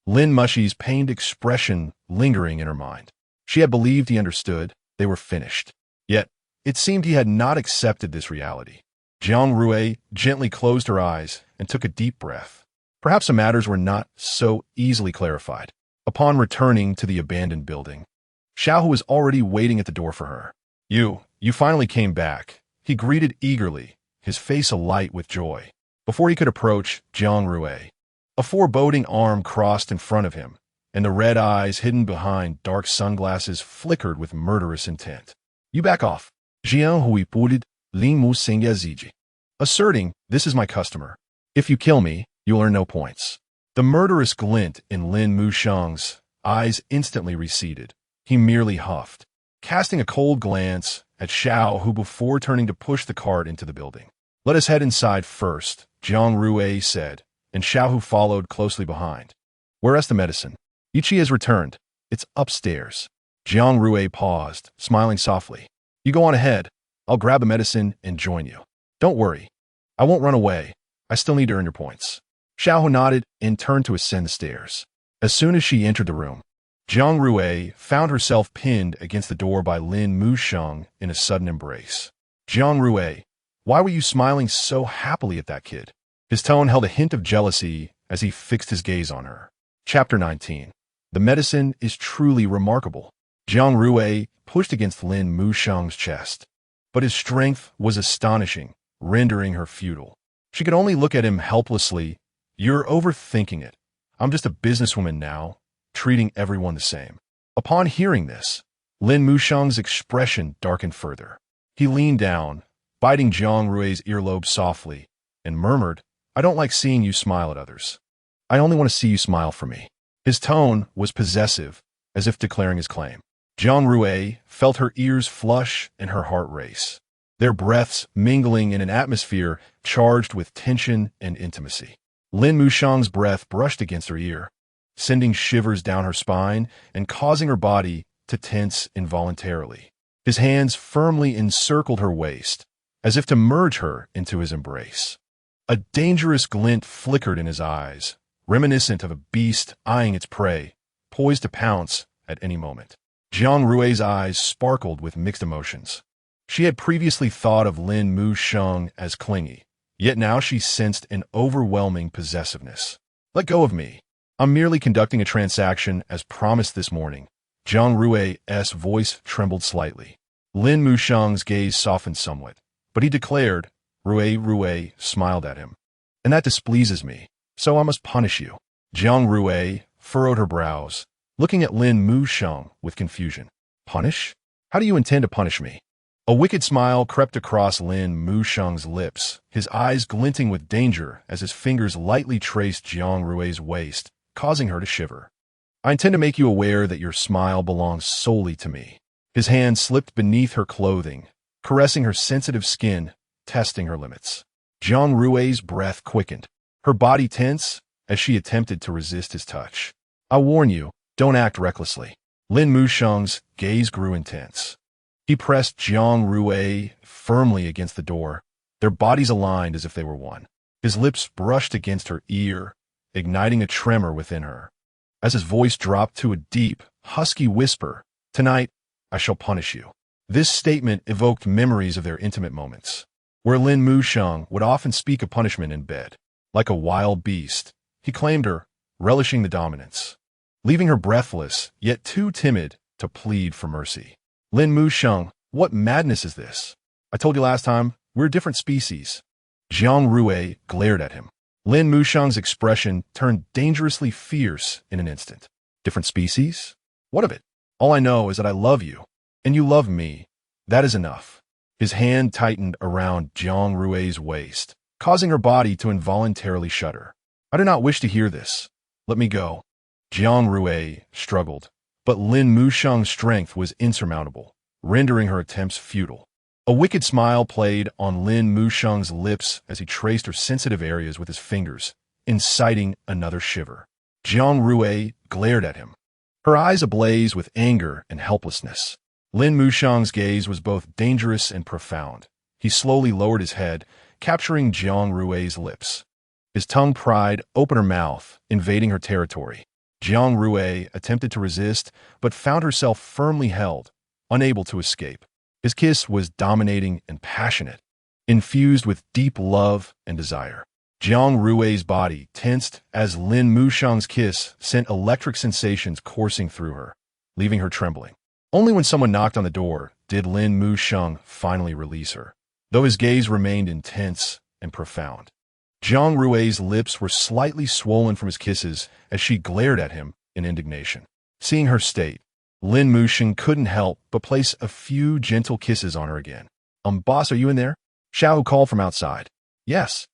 Lin Mushy's pained expression lingering in her mind. She had believed he understood. They were finished. Yet, it seemed he had not accepted this reality. Jiang Rui gently closed her eyes and took a deep breath. Perhaps the matters were not so easily clarified. Upon returning to the abandoned building, Xiao was already waiting at the door for her. You finally came back," he greeted eagerly, his face alight with joy. Before he could approach Jiang Rui, a foreboding arm crossed in front of him, and the red eyes hidden behind dark sunglasses flickered with murderous intent. You back off. Jiang Rui pulled Ling Mu Singya Ziji, asserting, this is my customer. If you kill me, you'll earn no points. The murderous glint in Lin Mushang's eyes instantly receded. He merely huffed, casting a cold glance at Xiao, who before turning to push the cart into the building. Let us head inside first, Jiang Rui said, and Xiao, who followed closely behind. Where's the medicine? Ichi has returned. It's upstairs. Jiang Rui paused, smiling softly. You go on ahead. I'll grab the medicine and join you. Don't worry. I won't run away. I still need to earn your points. Xiao nodded and turned to ascend the stairs. As soon as she entered the room, Jiang Rui found herself pinned against the door by Lin Mushang in a sudden embrace. Jiang Rui, why were you smiling so happily at that kid? His tone held a hint of jealousy as he fixed his gaze on her. Chapter 19. The medicine is truly remarkable. Jiang Rui pushed against Lin Mushang's chest, but his strength was astonishing, rendering her futile. She could only look at him helplessly. You're overthinking it. I'm just a businesswoman now, treating everyone the same. Upon hearing this, Lin Mushang's expression darkened further. He leaned down, biting Jiang Rui's earlobe softly, and murmured, I don't like seeing you smile at others. I only want to see you smile for me. His tone was possessive, as if declaring his claim. Jiang Rui felt her ears flush and her heart race, their breaths mingling in an atmosphere charged with tension and intimacy. Lin Mushang's breath brushed against her ear, sending shivers down her spine and causing her body to tense involuntarily. His hands firmly encircled her waist, as if to merge her into his embrace. A dangerous glint flickered in his eyes, reminiscent of a beast eyeing its prey, poised to pounce at any moment. Jiang Rui's eyes sparkled with mixed emotions. She had previously thought of Lin Mushang as clingy, yet now she sensed an overwhelming possessiveness. Let go of me. I'm merely conducting a transaction as promised this morning. Jiang Rui's voice trembled slightly. Lin Mushang's gaze softened somewhat, but he declared, Rui smiled at him. And that displeases me, so I must punish you. Jiang Rui furrowed her brows, looking at Lin Mushang with confusion. Punish? How do you intend to punish me? A wicked smile crept across Lin Mushang's lips, his eyes glinting with danger as his fingers lightly traced Jiang Rui's waist, causing her to shiver. I intend to make you aware that your smile belongs solely to me. His hand slipped beneath her clothing, caressing her sensitive skin, testing her limits. Jiang Rui's breath quickened, her body tense as she attempted to resist his touch. I warn you, don't act recklessly. Lin Mushang's gaze grew intense. He pressed Jiang Rui firmly against the door, their bodies aligned as if they were one. His lips brushed against her ear, igniting a tremor within her. As his voice dropped to a deep, husky whisper, Tonight, I shall punish you. This statement evoked memories of their intimate moments, where Lin Mushang would often speak of punishment in bed. Like a wild beast, he claimed her, relishing the dominance, leaving her breathless, yet too timid to plead for mercy. Lin Mushang, what madness is this? I told you last time, we're a different species. Jiang Rui glared at him. Lin Mushang's expression turned dangerously fierce in an instant. Different species? What of it? All I know is that I love you, and you love me. That is enough. His hand tightened around Jiang Rui's waist, causing her body to involuntarily shudder. I do not wish to hear this. Let me go. Jiang Rui struggled, but Lin Mushang's strength was insurmountable, rendering her attempts futile. A wicked smile played on Lin Mushang's lips as he traced her sensitive areas with his fingers, inciting another shiver. Jiang Rui glared at him, her eyes ablaze with anger and helplessness. Lin Mushang's gaze was both dangerous and profound. He slowly lowered his head, capturing Jiang Rui's lips. His tongue pried open her mouth, invading her territory. Jiang Rui attempted to resist, but found herself firmly held, unable to escape. His kiss was dominating and passionate, infused with deep love and desire. Jiang Rui's body tensed as Lin Mushang's kiss sent electric sensations coursing through her, leaving her trembling. Only when someone knocked on the door did Lin Mushang finally release her, though his gaze remained intense and profound. Jiang Rui's lips were slightly swollen from his kisses as she glared at him, in indignation. Seeing her state, Lin Musheng couldn't help but place a few gentle kisses on her again. Boss, are you in there? Xiao called from outside. Yes.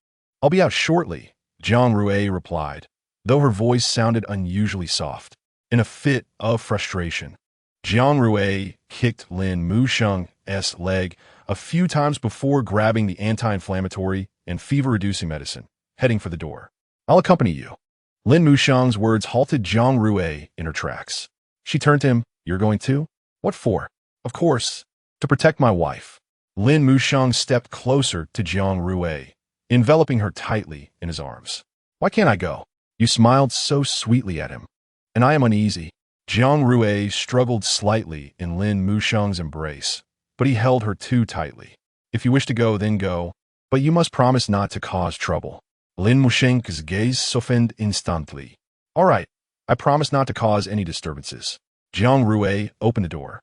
I'll be out shortly, Jiang Rui replied, though her voice sounded unusually soft. In a fit of frustration, Jiang Rui kicked Lin Musheng's leg a few times before grabbing the anti-inflammatory and fever-reducing medicine, heading for the door. I'll accompany you. Lin Musheng's words halted Jiang Rui in her tracks. She turned to him. You're going too? What for? Of course, to protect my wife. Lin Musheng stepped closer to Jiang Rui, enveloping her tightly in his arms. Why can't I go? You smiled so sweetly at him. And I am uneasy. Jiang Rui struggled slightly in Lin Musheng's embrace, but he held her too tightly. If you wish to go, then go, but you must promise not to cause trouble. Lin Musheng's gaze softened instantly. All right, I promise not to cause any disturbances. Jiang Rui opened the door,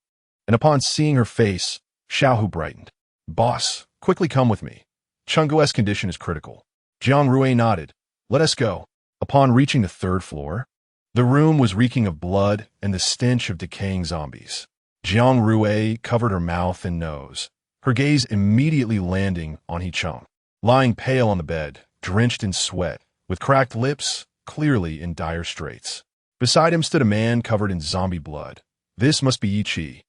and upon seeing her face, Xiaohu brightened. Boss, quickly come with me. Chengguo's condition is critical. Jiang Rui nodded. Let us go. Upon reaching the third floor, the room was reeking of blood and the stench of decaying zombies. Jiang Rui covered her mouth and nose, her gaze immediately landing on Hicheng, lying pale on the bed, drenched in sweat, with cracked lips, clearly in dire straits. Beside him stood a man covered in zombie blood. This must be Yi Qi.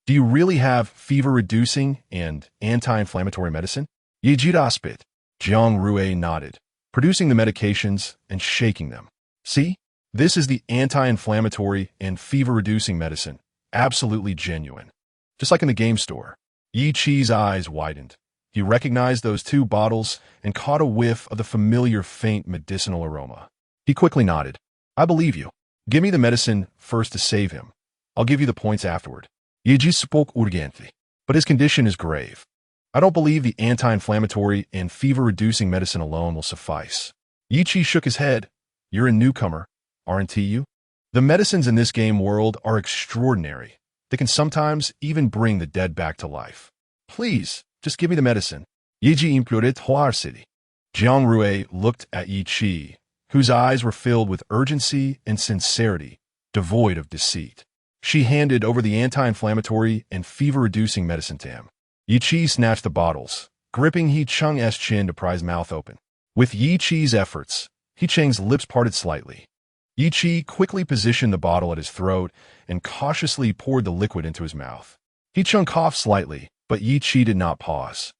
Do you really have fever-reducing and anti-inflammatory medicine? Yi Jida spit. Jiang Rui nodded, producing the medications and shaking them. See? This is the anti-inflammatory and fever-reducing medicine. Absolutely genuine. Just like in the game store. Yi Qi's eyes widened. He recognized those two bottles and caught a whiff of the familiar faint medicinal aroma. He quickly nodded. I believe you. Give me the medicine first to save him. I'll give you the points afterward. Yi Ji spoke urgently, but his condition is grave. I don't believe the anti-inflammatory and fever-reducing medicine alone will suffice. Yi Qi shook his head. You're a newcomer, aren't you? The medicines in this game world are extraordinary. They can sometimes even bring the dead back to life. Please, just give me the medicine. Yi Ji implored City. Jiang Rui looked at Yi Qi, whose eyes were filled with urgency and sincerity, devoid of deceit. She handed over the anti-inflammatory and fever-reducing medicine to him. Yi Qi snatched the bottles, gripping Hicheng's chin to pry his mouth open. With Yi Qi's efforts, Hicheng's lips parted slightly. Yi Qi quickly positioned the bottle at his throat and cautiously poured the liquid into his mouth. Hicheng coughed slightly, but Yi Qi did not pause,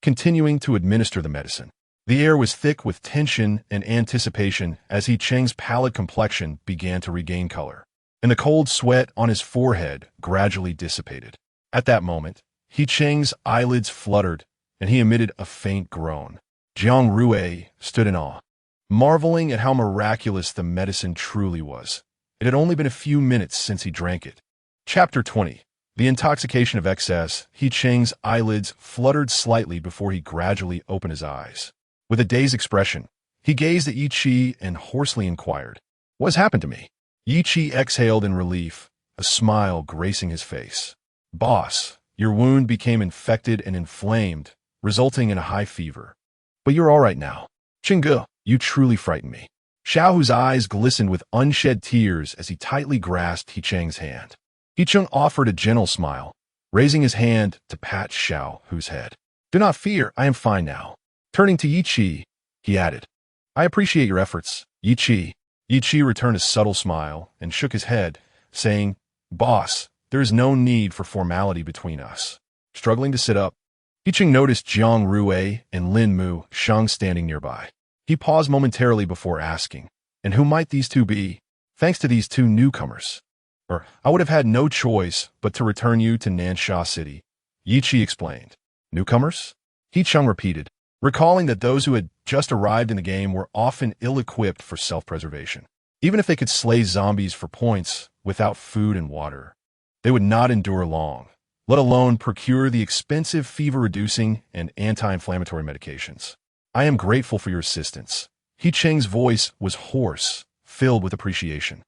continuing to administer the medicine. The air was thick with tension and anticipation as Hicheng's pallid complexion began to regain color, and the cold sweat on his forehead gradually dissipated. At that moment, Hicheng's eyelids fluttered, and he emitted a faint groan. Jiang Rui stood in awe, marveling at how miraculous the medicine truly was. It had only been a few minutes since he drank it. Chapter 20. The intoxication of excess. Hicheng's eyelids fluttered slightly before he gradually opened his eyes. With a dazed expression, he gazed at Yi Qi and hoarsely inquired, What has happened to me? Yi Qi exhaled in relief, a smile gracing his face. Boss, your wound became infected and inflamed, resulting in a high fever. But you're all right now. Chenggu, you truly frightened me. Xiaohu's eyes glistened with unshed tears as he tightly grasped Hicheng's hand. Hicheng offered a gentle smile, raising his hand to pat Xiaohu's head. Do not fear, I am fine now. Turning to Yi Qi, he added, I appreciate your efforts, Yi Qi. Yi Qi returned a subtle smile and shook his head, saying, Boss, there is no need for formality between us. Struggling to sit up, Hicheng noticed Jiang Rui and Lin Musheng standing nearby. He paused momentarily before asking, And who might these two be? Thanks to these two newcomers. I would have had no choice but to return you to Nansha City, Yi Qi explained. Newcomers? Hicheng repeated, recalling that those who had just arrived in the game were often ill-equipped for self-preservation. Even if they could slay zombies for points without food and water, they would not endure long, let alone procure the expensive fever-reducing and anti-inflammatory medications. I am grateful for your assistance. Hicheng's voice was hoarse, filled with appreciation.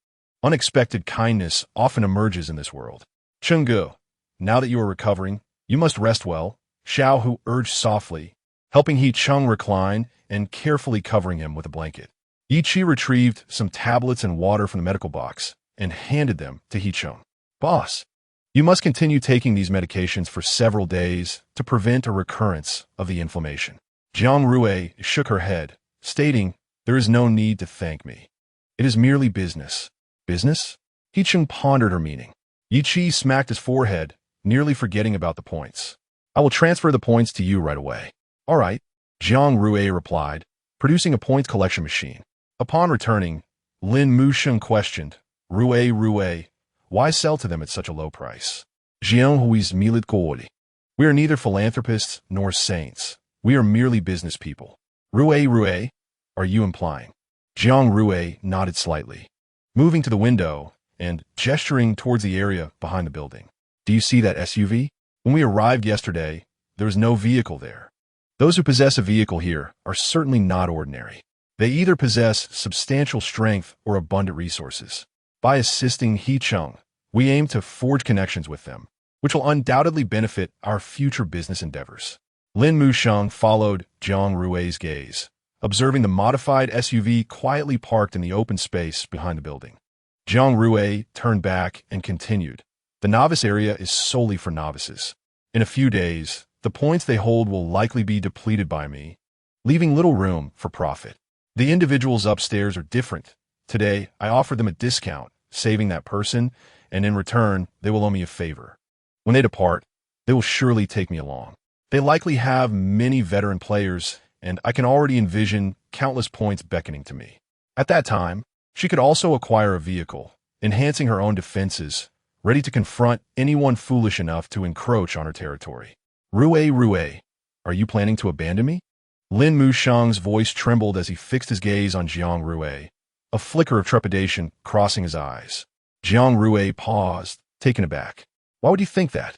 Unexpected kindness often emerges in this world. Chenggu, now that you are recovering, you must rest well, Xiaohu urged softly, helping Hicheng recline and carefully covering him with a blanket. Yi Qi retrieved some tablets and water from the medical box and handed them to Hicheng. Boss, you must continue taking these medications for several days to prevent a recurrence of the inflammation. Jiang Rui shook her head, stating, there is no need to thank me. It is merely business. Business? Hicheng pondered her meaning. Yi Qi smacked his forehead, nearly forgetting about the points. I will transfer the points to you right away. All right, Jiang Rui replied, producing a points collection machine. Upon returning, Lin Musheng questioned, Rui, why sell to them at such a low price? Jiang Rui's milit gourdi. We are neither philanthropists nor saints. We are merely business people. Rui, are you implying? Jiang Rui nodded slightly, moving to the window and gesturing towards the area behind the building. Do you see that SUV? When we arrived yesterday, there was no vehicle there. Those who possess a vehicle here are certainly not ordinary. They either possess substantial strength or abundant resources. By assisting Hicheng, we aim to forge connections with them, which will undoubtedly benefit our future business endeavors. Lin Musheng followed Jiang Rui's gaze, observing the modified SUV quietly parked in the open space behind the building. Jiang Rui turned back and continued, the novice area is solely for novices. In a few days, the points they hold will likely be depleted by me, leaving little room for profit. The individuals upstairs are different. Today, I offer them a discount, saving that person, and in return, they will owe me a favor. When they depart, they will surely take me along. They likely have many veteran players, and I can already envision countless points beckoning to me. At that time, she could also acquire a vehicle, enhancing her own defenses, ready to confront anyone foolish enough to encroach on her territory. Rui, are you planning to abandon me? Lin Musheng's voice trembled as he fixed his gaze on Jiang Rui, a flicker of trepidation crossing his eyes. Jiang Rui paused, taken aback. Why would you think that?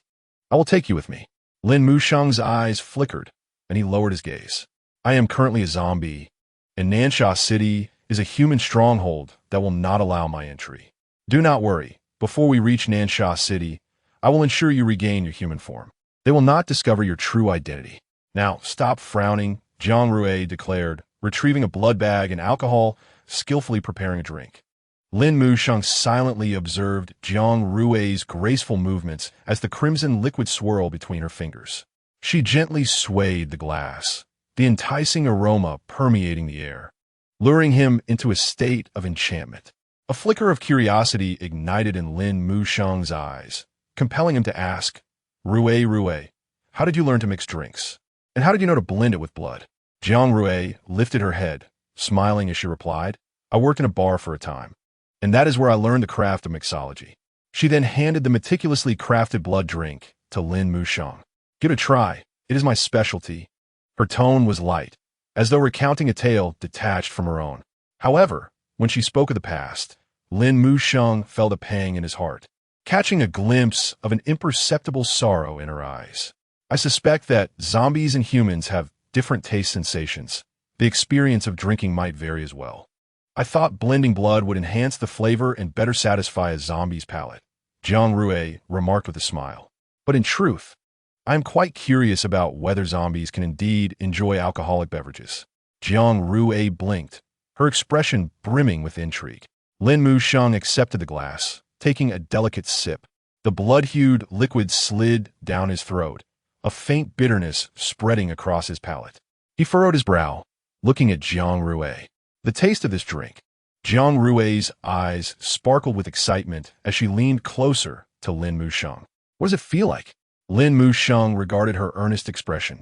I will take you with me. Lin Musheng's eyes flickered, and he lowered his gaze. I am currently a zombie, and Nansha City is a human stronghold that will not allow my entry. Do not worry. Before we reach Nansha City, I will ensure you regain your human form. They will not discover your true identity. Now, stop frowning, Jiang Rui declared, retrieving a blood bag and alcohol, skillfully preparing a drink. Lin Musheng silently observed Jiang Rui's graceful movements as the crimson liquid swirled between her fingers. She gently swayed the glass, the enticing aroma permeating the air, luring him into a state of enchantment. A flicker of curiosity ignited in Lin Musheng's eyes, compelling him to ask, Rui, how did you learn to mix drinks? And how did you know to blend it with blood? Jiang Rui lifted her head, smiling as she replied, I worked in a bar for a time, and that is where I learned the craft of mixology. She then handed the meticulously crafted blood drink to Lin Musheng. Give it a try. It is my specialty. Her tone was light, as though recounting a tale detached from her own. However, when she spoke of the past, Lin Musheng felt a pang in his heart, catching a glimpse of an imperceptible sorrow in her eyes. I suspect that zombies and humans have different taste sensations. The experience of drinking might vary as well. I thought blending blood would enhance the flavor and better satisfy a zombie's palate, Jiang Rui remarked with a smile. But in truth, I am quite curious about whether zombies can indeed enjoy alcoholic beverages. Jiang Rui blinked, her expression brimming with intrigue. Lin Musheng accepted the glass, taking a delicate sip. The blood-hued liquid slid down his throat, a faint bitterness spreading across his palate. He furrowed his brow, looking at Jiang Rui. The taste of this drink. Jiang Rui's eyes sparkled with excitement as she leaned closer to Lin Musheng. What does it feel like? Lin Musheng regarded her earnest expression,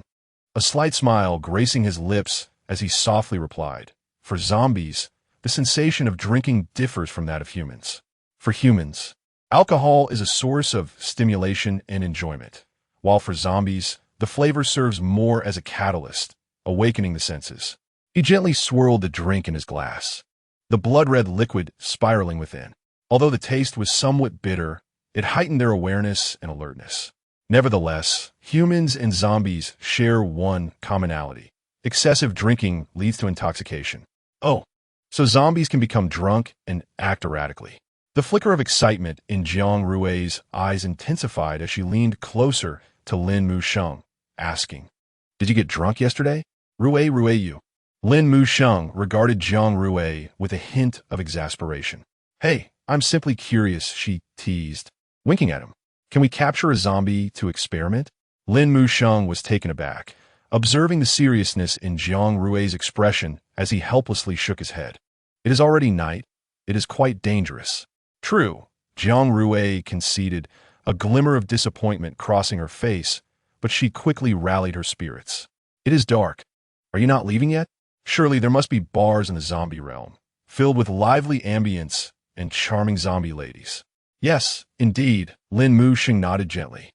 a slight smile gracing his lips as he softly replied, For zombies, the sensation of drinking differs from that of humans. For humans, alcohol is a source of stimulation and enjoyment, while for zombies, the flavor serves more as a catalyst, awakening the senses. He gently swirled the drink in his glass, the blood-red liquid spiraling within. Although the taste was somewhat bitter, it heightened their awareness and alertness. Nevertheless, humans and zombies share one commonality. Excessive drinking leads to intoxication. Oh, so zombies can become drunk and act erratically. The flicker of excitement in Jiang Rui's eyes intensified as she leaned closer to Lin Musheng, asking, Did you get drunk yesterday? Rui you. Lin Musheng regarded Jiang Rui with a hint of exasperation. Hey, I'm simply curious, she teased, winking at him. Can we capture a zombie to experiment? Lin Musheng was taken aback, observing the seriousness in Jiang Rui's expression as he helplessly shook his head. It is already night. It is quite dangerous. True, Jiang Rui conceded, a glimmer of disappointment crossing her face, but she quickly rallied her spirits. It is dark. Are you not leaving yet? Surely there must be bars in the zombie realm, filled with lively ambience and charming zombie ladies. Yes, indeed, Lin Musheng nodded gently.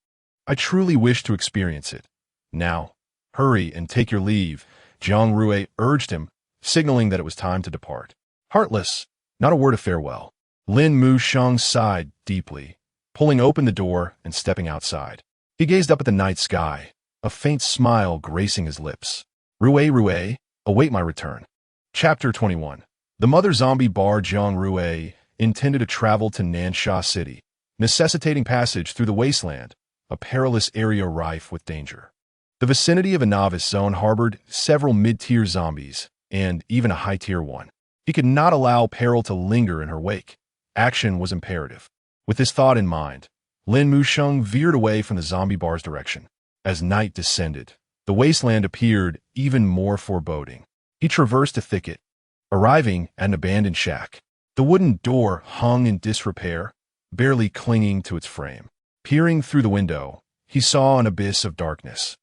I truly wish to experience it. Now, hurry and take your leave, Jiang Rui urged him, signaling that it was time to depart. Heartless, not a word of farewell. Lin Musheng sighed deeply, pulling open the door and stepping outside. He gazed up at the night sky, a faint smile gracing his lips. Rui, await my return. Chapter 21. The mother zombie bar Jiang Rui intended to travel to Nansha City, necessitating passage through the wasteland, a perilous area rife with danger. The vicinity of a novice zone harbored several mid-tier zombies, and even a high-tier one. He could not allow peril to linger in her wake. Action was imperative. With this thought in mind, Lin Musheng veered away from the zombie bar's direction. As night descended, the wasteland appeared even more foreboding. He traversed a thicket, arriving at an abandoned shack. The wooden door hung in disrepair, barely clinging to its frame. Peering through the window, he saw an abyss of darkness,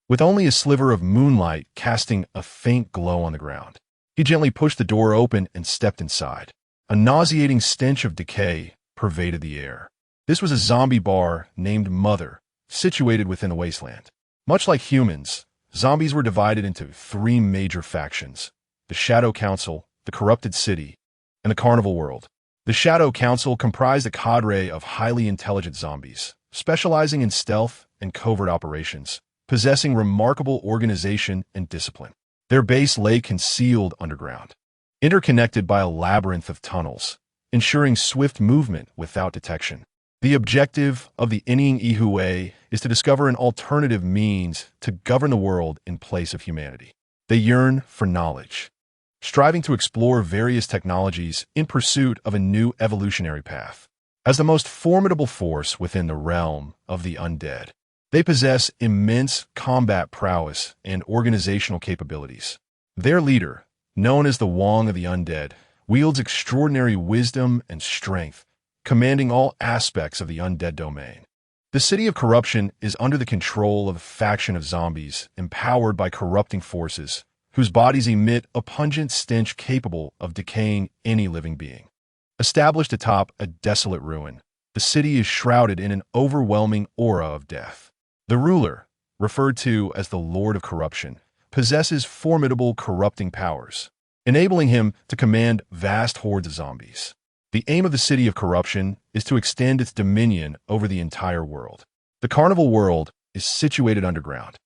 with only a sliver of moonlight casting a faint glow on the ground. He gently pushed the door open and stepped inside. A nauseating stench of decay pervaded the air. This was a zombie bar named Mother, situated within the wasteland. Much like humans, zombies were divided into three major factions: the Shadow Council, the Corrupted City, and the Carnival World. The Shadow Council comprised a cadre of highly intelligent zombies, specializing in stealth and covert operations, possessing remarkable organization and discipline. Their base lay concealed underground, interconnected by a labyrinth of tunnels, ensuring swift movement without detection. The objective of the Inning Ihue is to discover an alternative means to govern the world in place of humanity. They yearn for knowledge, striving to explore various technologies in pursuit of a new evolutionary path. As the most formidable force within the realm of the undead, they possess immense combat prowess and organizational capabilities. Their leader, known as the Wong of the Undead, wields extraordinary wisdom and strength, commanding all aspects of the undead domain. The City of Corruption is under the control of a faction of zombies empowered by corrupting forces, whose bodies emit a pungent stench capable of decaying any living being. Established atop a desolate ruin, the city is shrouded in an overwhelming aura of death. The ruler, referred to as the Lord of Corruption, possesses formidable corrupting powers, enabling him to command vast hordes of zombies. The aim of the City of Corruption is to extend its dominion over the entire world. The Carnival World is situated underground,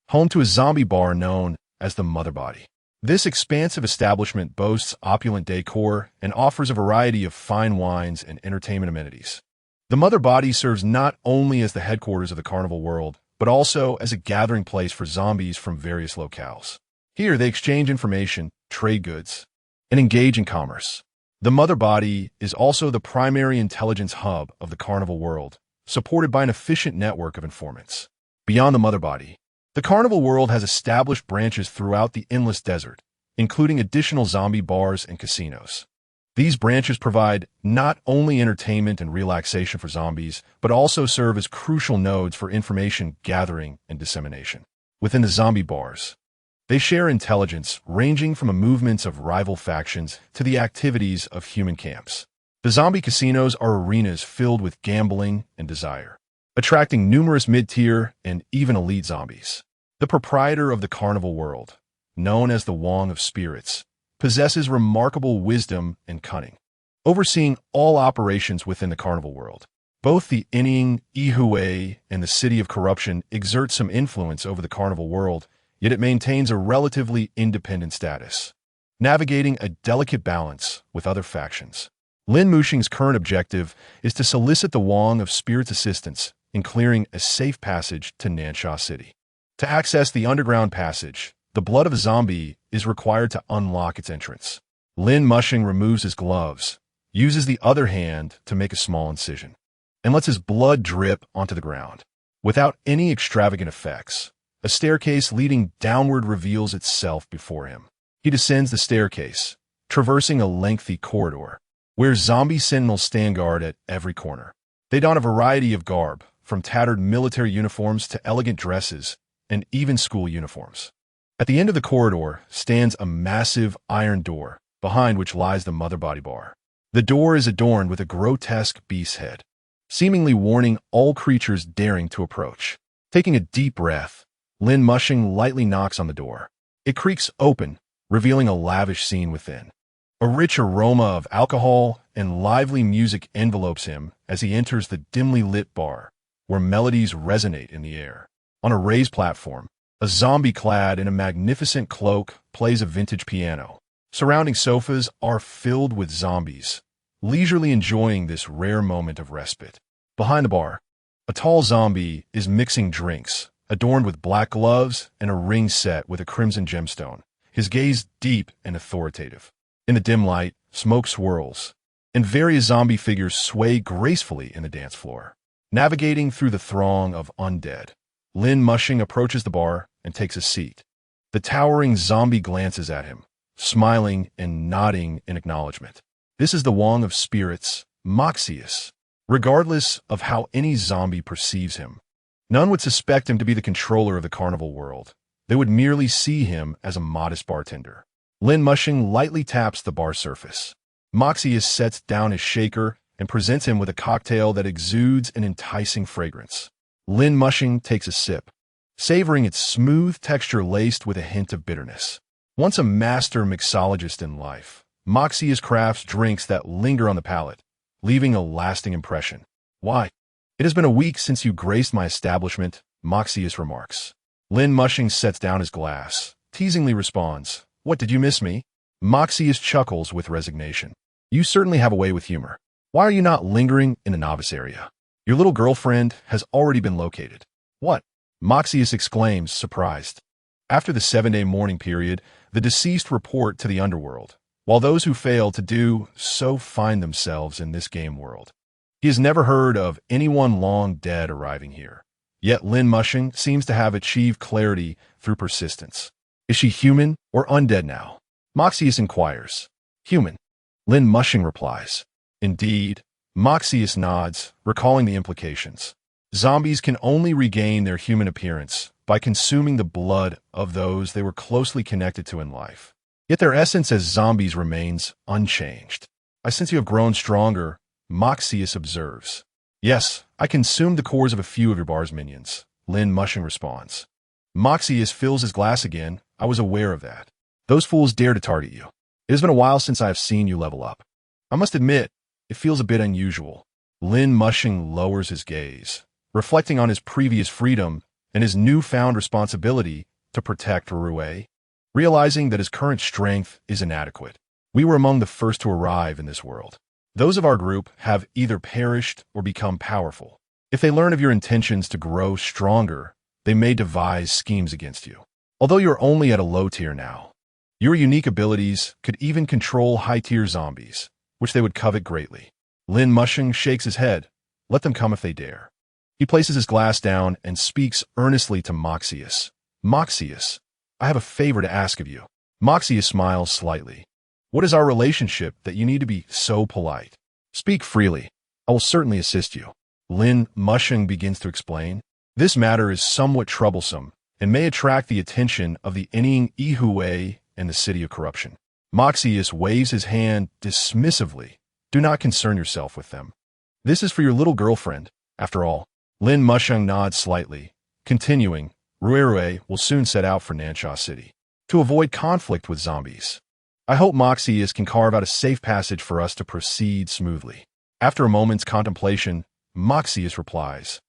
home to a zombie bar known as the Mother Body. This expansive establishment boasts opulent decor and offers a variety of fine wines and entertainment amenities. The Mother Body serves not only as the headquarters of the Carnival World, but also as a gathering place for zombies from various locales. Here they exchange information, trade goods, and engage in commerce. The Mother Body is also the primary intelligence hub of the Carnival World, supported by an efficient network of informants. Beyond the Mother Body, the Carnival World has established branches throughout the endless desert, including additional zombie bars and casinos. These branches provide not only entertainment and relaxation for zombies, but also serve as crucial nodes for information gathering and dissemination. Within the zombie bars, they share intelligence ranging from the movements of rival factions to the activities of human camps. The zombie casinos are arenas filled with gambling and desire, attracting numerous mid-tier and even elite zombies. The proprietor of the Carnival World, known as the Wong of Spirits, possesses remarkable wisdom and cunning, overseeing all operations within the Carnival World. Both the Inning Ihue and the City of Corruption exert some influence over the Carnival World, yet it maintains a relatively independent status, navigating a delicate balance with other factions. Lin Musheng's current objective is to solicit the Wong of Spirits' assistance in clearing a safe passage to Nansha City. To access the underground passage, the blood of a zombie is required to unlock its entrance. Lin Musheng removes his gloves, uses the other hand to make a small incision, and lets his blood drip onto the ground. Without any extravagant effects, a staircase leading downward reveals itself before him. He descends the staircase, traversing a lengthy corridor, where zombie sentinels stand guard at every corner. They don a variety of garb, from tattered military uniforms to elegant dresses, and even school uniforms. At the end of the corridor stands a massive iron door, behind which lies the mother body bar. The door is adorned with a grotesque beast's head, seemingly warning all creatures daring to approach. Taking a deep breath, Lin Mushing lightly knocks on the door. It creaks open, revealing a lavish scene within. A rich aroma of alcohol and lively music envelopes him as he enters the dimly lit bar, where melodies resonate in the air. On a raised platform, a zombie clad in a magnificent cloak plays a vintage piano. Surrounding sofas are filled with zombies, leisurely enjoying this rare moment of respite. Behind the bar, a tall zombie is mixing drinks, adorned with black gloves and a ring set with a crimson gemstone, his gaze deep and authoritative. In the dim light, smoke swirls, and various zombie figures sway gracefully in the dance floor. Navigating through the throng of undead, Lin Mushing approaches the bar and takes a seat. The towering zombie glances at him, smiling and nodding in acknowledgement. This is the Wong of Spirits, Moxius. Regardless of how any zombie perceives him, none would suspect him to be the controller of the carnival world. They would merely see him as a modest bartender. Lin Mushing lightly taps the bar surface. Moxius sets down his shaker and presents him with a cocktail that exudes an enticing fragrance. Lin Mushing takes a sip, savoring its smooth texture laced with a hint of bitterness. Once a master mixologist in life, Moxius crafts drinks that linger on the palate, leaving a lasting impression. Why? It has been a week since you graced my establishment, Moxius remarks. Lin Mushing sets down his glass, teasingly responds, "What, did you miss me?" Moxius chuckles with resignation. "You certainly have a way with humor. Why are you not lingering in the novice area? Your little girlfriend has already been located." "What?" Moxius exclaims, surprised. After the 7-day mourning period, the deceased report to the underworld, while those who fail to do so find themselves in this game world. He has never heard of anyone long dead arriving here. Yet Lin Mushing seems to have achieved clarity through persistence. Is she human or undead now? Moxius inquires. Human. Lin Mushing replies. Indeed. Moxius nods, recalling the implications. Zombies can only regain their human appearance by consuming the blood of those they were closely connected to in life. Yet their essence as zombies remains unchanged. I sense you have grown stronger, Moxius observes. Yes, I consumed the cores of a few of your bar's minions, Lin Mushing responds. Moxius fills his glass again. I was aware of that. Those fools dare to target you. It has been a while since I have seen you level up. I must admit, it feels a bit unusual. Lin Mushing lowers his gaze, reflecting on his previous freedom and his newfound responsibility to protect Rui. Realizing that his current strength is inadequate, we were among the first to arrive in this world. Those of our group have either perished or become powerful. If they learn of your intentions to grow stronger, they may devise schemes against you. Although you're only at a low tier now, your unique abilities could even control high-tier zombies, which they would covet greatly. Lin Mushing shakes his head. Let them come if they dare. He places his glass down and speaks earnestly to Moxius. Moxius, I have a favor to ask of you. Moxius smiles slightly. What is our relationship that you need to be so polite? Speak freely. I will certainly assist you. Lin Mushing begins to explain. This matter is somewhat troublesome and may attract the attention of the Emitting Ihui and the City of Corruption. Moxius waves his hand dismissively. Do not concern yourself with them. This is for your little girlfriend, after all. Lin Mushing nods slightly, continuing, Rui will soon set out for Nansha City to avoid conflict with zombies. I hope Moxius can carve out a safe passage for us to proceed smoothly. After a moment's contemplation, Moxius replies,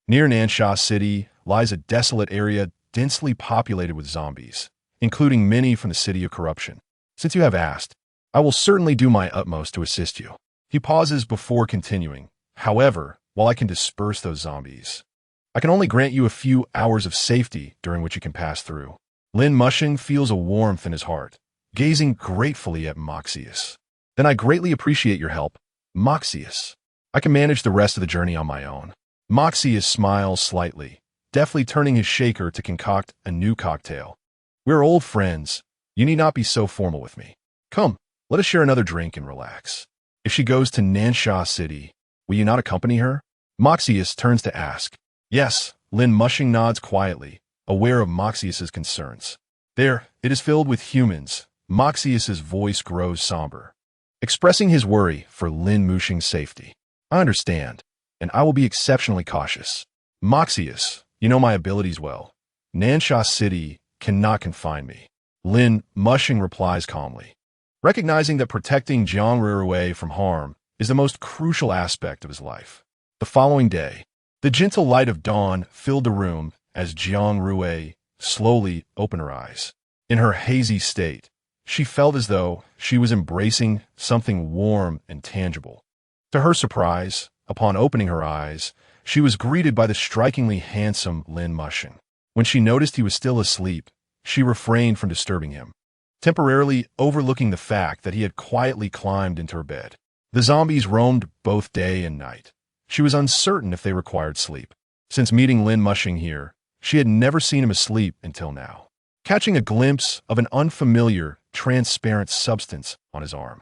Near Nansha City lies a desolate area densely populated with zombies, including many from the City of Corruption. Since you have asked, I will certainly do my utmost to assist you. He pauses before continuing. However, while I can disperse those zombies, I can only grant you a few hours of safety during which you can pass through. Lin Mushing feels a warmth in his heart, gazing gratefully at Moxius. Then I greatly appreciate your help. Moxius. I can manage the rest of the journey on my own. Moxius smiles slightly, deftly turning his shaker to concoct a new cocktail. We're old friends. You need not be so formal with me. Come, let us share another drink and relax. If she goes to Nansha City, will you not accompany her? Moxius turns to ask. Yes, Lin Mushing nods quietly, aware of Moxius's concerns. There, it is filled with humans. Moxius's voice grows somber, expressing his worry for Lin Mushing's safety. I understand, and I will be exceptionally cautious. Moxius, you know my abilities well. Nansha City cannot confine me. Lin Mushing replies calmly, recognizing that protecting Jiang Rui from harm is the most crucial aspect of his life. The following day, the gentle light of dawn filled the room as Jiang Rui slowly opened her eyes. In her hazy state, she felt as though she was embracing something warm and tangible. To her surprise, upon opening her eyes, she was greeted by the strikingly handsome Lin Mushing. When she noticed he was still asleep, she refrained from disturbing him, temporarily overlooking the fact that he had quietly climbed into her bed. The zombies roamed both day and night. She was uncertain if they required sleep. Since meeting Lin Mushing here, she had never seen him asleep until now. Catching a glimpse of an unfamiliar, transparent substance on his arm,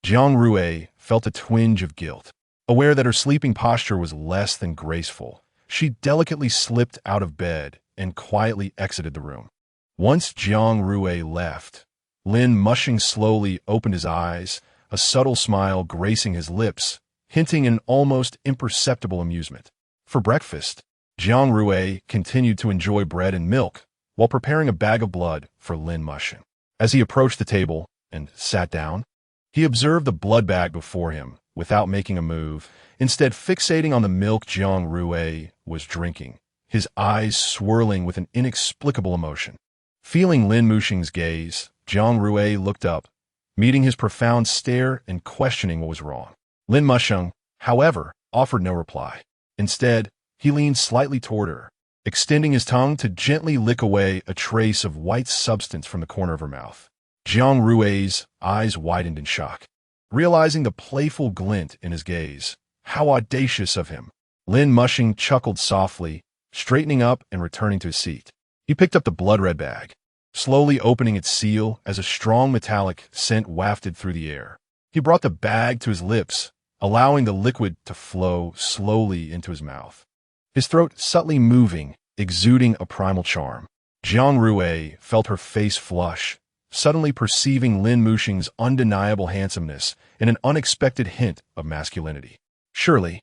Jiang Rui felt a twinge of guilt. Aware that her sleeping posture was less than graceful, she delicately slipped out of bed and quietly exited the room. Once Jiang Rui left, Lin Mushing slowly opened his eyes, a subtle smile gracing his lips, hinting an almost imperceptible amusement. For breakfast, Jiang Rui continued to enjoy bread and milk while preparing a bag of blood for Lin Mushing. As he approached the table and sat down, he observed the blood bag before him without making a move, instead fixating on the milk Jiang Rui was drinking, his eyes swirling with an inexplicable emotion. Feeling Lin Mushing's gaze, Jiang Rui looked up, meeting his profound stare and questioning what was wrong. Lin Mushing, however, offered no reply. Instead, he leaned slightly toward her, extending his tongue to gently lick away a trace of white substance from the corner of her mouth. Jiang Rui's eyes widened in shock, realizing the playful glint in his gaze. How audacious of him! Lin Mushing chuckled softly, straightening up and returning to his seat. He picked up the blood-red bag, slowly opening its seal as a strong metallic scent wafted through the air. He brought the bag to his lips, allowing the liquid to flow slowly into his mouth, his throat subtly moving, exuding a primal charm. Jiang Rui felt her face flush, suddenly perceiving Lin Mushing's undeniable handsomeness and an unexpected hint of masculinity. Surely,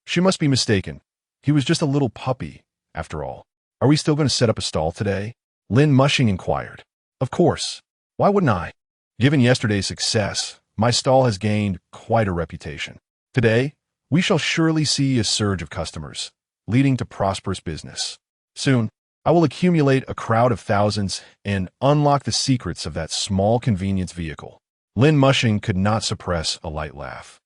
she must be mistaken. He was just a little puppy, after all. Are we still going to set up a stall today? Lin Mushing inquired. Of course. Why wouldn't I? Given yesterday's success, my stall has gained quite a reputation. Today, we shall surely see a surge of customers, leading to prosperous business. Soon, I will accumulate a crowd of thousands and unlock the secrets of that small convenience vehicle. Lin Mushing could not suppress a light laugh,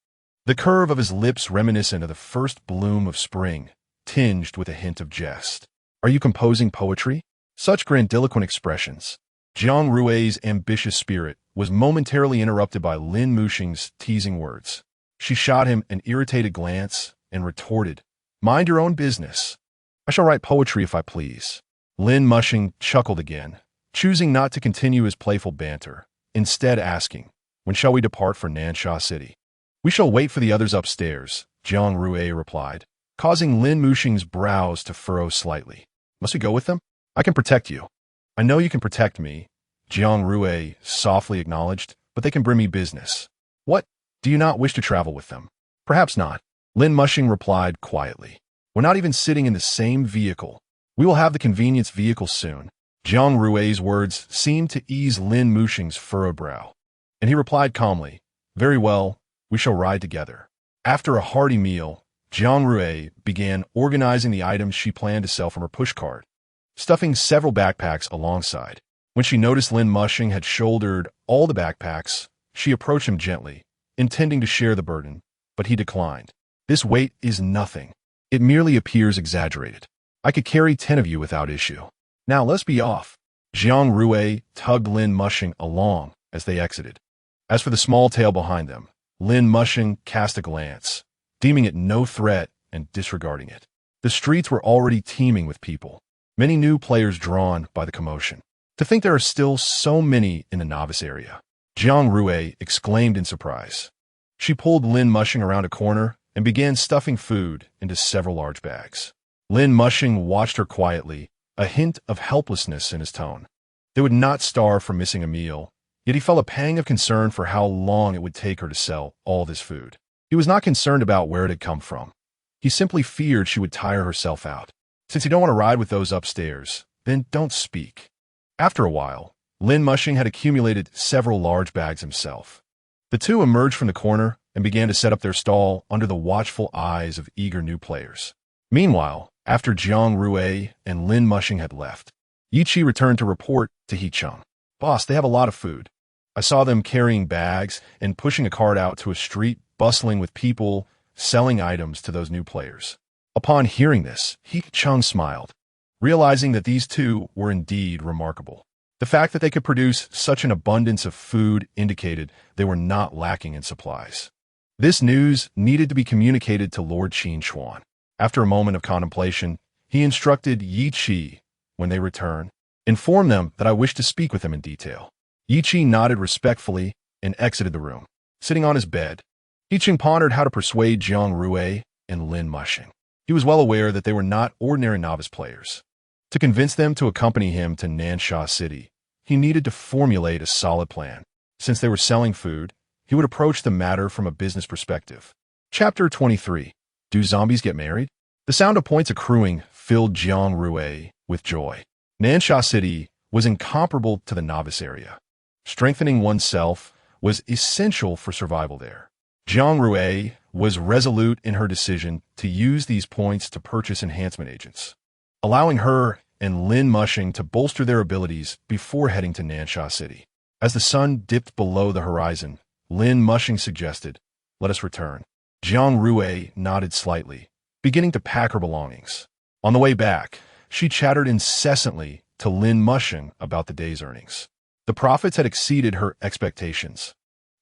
the curve of his lips reminiscent of the first bloom of spring, tinged with a hint of jest. Are you composing poetry? Such grandiloquent expressions. Jiang Rui's ambitious spirit was momentarily interrupted by Lin Mushing's teasing words. She shot him an irritated glance and retorted, "Mind your own business. I shall write poetry if I please." Lin Mushing chuckled again, choosing not to continue his playful banter, instead asking, "When shall we depart for Nansha City?" "We shall wait for the others upstairs," Jiang Rui replied, causing Lin Mushing's brows to furrow slightly. "Must we go with them? I can protect you." "I know you can protect me," Jiang Rui softly acknowledged, "but they can bring me business." "What? Do you not wish to travel with them?" "Perhaps not," Lin Mushing replied quietly. "We're not even sitting in the same vehicle. We will have the convenience vehicle soon." Jiang Rui's words seemed to ease Lin Mushing's furrowed brow, and he replied calmly, "Very well, we shall ride together." After a hearty meal, Jiang Rui began organizing the items she planned to sell from her pushcart, stuffing several backpacks alongside. When she noticed Lin Mushing had shouldered all the backpacks, she approached him gently, intending to share the burden, but he declined. "This weight is nothing. It merely appears exaggerated. I could carry 10 of you without issue. Now let's be off." Jiang Rui tugged Lin Mushing along as they exited. As for the small tail behind them, Lin Mushing cast a glance, deeming it no threat and disregarding it. The streets were already teeming with people, many new players drawn by the commotion. To think there are still so many in the novice area. Jiang Rui exclaimed in surprise. She pulled Lin Mushing around a corner and began stuffing food into several large bags. Lin Mushing watched her quietly, a hint of helplessness in his tone. They would not starve from missing a meal, yet he felt a pang of concern for how long it would take her to sell all this food. He was not concerned about where it had come from. He simply feared she would tire herself out. Since you don't want to ride with those upstairs, then don't speak. After a while, Lin Mushing had accumulated several large bags himself. The two emerged from the corner and began to set up their stall under the watchful eyes of eager new players. Meanwhile, after Jiang Rui and Lin Mushing had left, Yiqi returned to report to He-chung. Boss, they have a lot of food. I saw them carrying bags and pushing a cart out to a street bustling with people selling items to those new players. Upon hearing this, He-chung smiled, realizing that these two were indeed remarkable. The fact that they could produce such an abundance of food indicated they were not lacking in supplies. This news needed to be communicated to Lord Qin Xuan. After a moment of contemplation, he instructed Yi Qi, when they return, inform them that I wish to speak with them in detail. Yi Qi nodded respectfully and exited the room. Sitting on his bed, He-chung pondered how to persuade Jiang Rui and Lin Mushing. He was well aware that they were not ordinary novice players. To convince them to accompany him to Nansha City, he needed to formulate a solid plan. Since they were selling food, he would approach the matter from a business perspective. Chapter 23. Do zombies get married? The sound of points accruing filled Jiang Rui with joy. Nansha City was incomparable to the novice area. Strengthening oneself was essential for survival there. Jiang Rui was resolute in her decision to use these points to purchase enhancement agents, allowing her and Lin Mushing to bolster their abilities before heading to Nansha City. As the sun dipped below the horizon, Lin Mushing suggested, "Let us return." Jiang Rui nodded slightly, beginning to pack her belongings. On the way back, she chattered incessantly to Lin Mushing about the day's earnings. The profits had exceeded her expectations,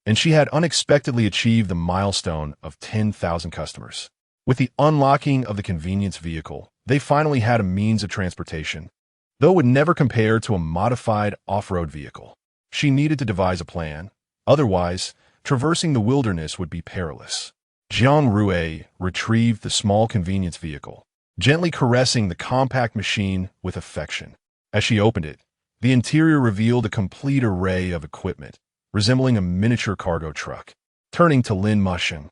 and she had unexpectedly achieved the milestone of 10,000 customers. With the unlocking of the convenience vehicle, they finally had a means of transportation, though it would never compare to a modified off-road vehicle. She needed to devise a plan, otherwise, traversing the wilderness would be perilous. Jiang Rui retrieved the small convenience vehicle, gently caressing the compact machine with affection. As she opened it, the interior revealed a complete array of equipment, resembling a miniature cargo truck. Turning to Lin Mushing,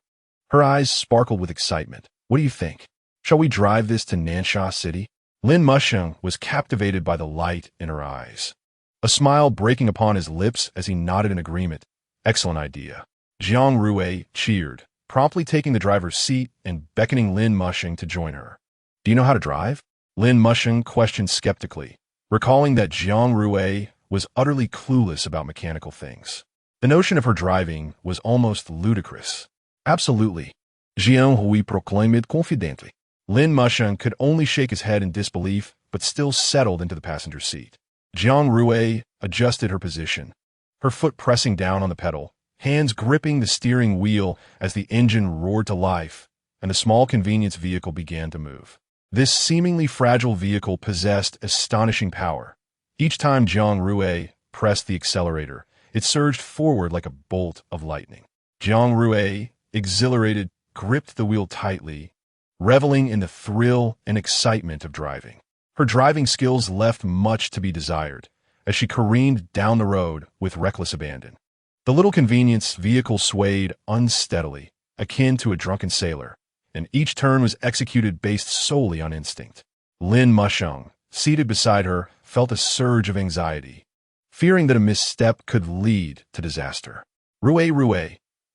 her eyes sparkled with excitement. "What do you think? Shall we drive this to Nansha City?" Lin Mushing was captivated by the light in her eyes, a smile breaking upon his lips as he nodded in agreement. "Excellent idea." Jiang Rui cheered, promptly taking the driver's seat and beckoning Lin Mushing to join her. "Do you know how to drive?" Lin Mushing questioned skeptically, recalling that Jiang Rui was utterly clueless about mechanical things. The notion of her driving was almost ludicrous. "Absolutely," Jiang Rui proclaimed confidently. Lin Mushing could only shake his head in disbelief, but still settled into the passenger seat. Jiang Rui adjusted her position, her foot pressing down on the pedal, hands gripping the steering wheel as the engine roared to life, and the small convenience vehicle began to move. This seemingly fragile vehicle possessed astonishing power. Each time Jiang Rui pressed the accelerator, it surged forward like a bolt of lightning. Jiang Rui, exhilarated, gripped the wheel tightly, reveling in the thrill and excitement of driving. Her driving skills left much to be desired as she careened down the road with reckless abandon. The little convenience vehicle swayed unsteadily, akin to a drunken sailor, and each turn was executed based solely on instinct. Lin Mushing, seated beside her, felt a surge of anxiety, fearing that a misstep could lead to disaster. Rui,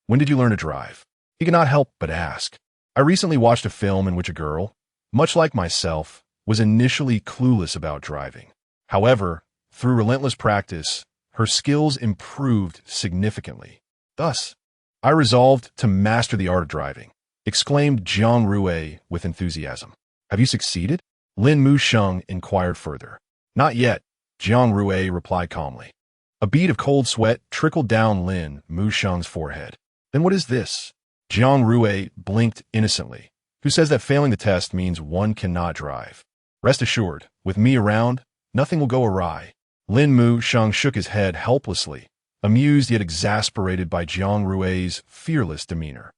when did you learn to drive?" He could not help but ask. "I recently watched a film in which a girl, much like myself, was initially clueless about driving. However, through relentless practice, her skills improved significantly. Thus, I resolved to master the art of driving," exclaimed Jiang Rui with enthusiasm. "Have you succeeded?" Lin Mushing inquired further. "Not yet," Jiang Rui replied calmly. A bead of cold sweat trickled down Lin Mushing's forehead. Then what is this? Jiang Rui blinked innocently. Who says that failing the test means one cannot drive? Rest assured, with me around, nothing will go awry. Lin Mu Shang shook his head helplessly, amused yet exasperated by Jiang Rui's fearless demeanor.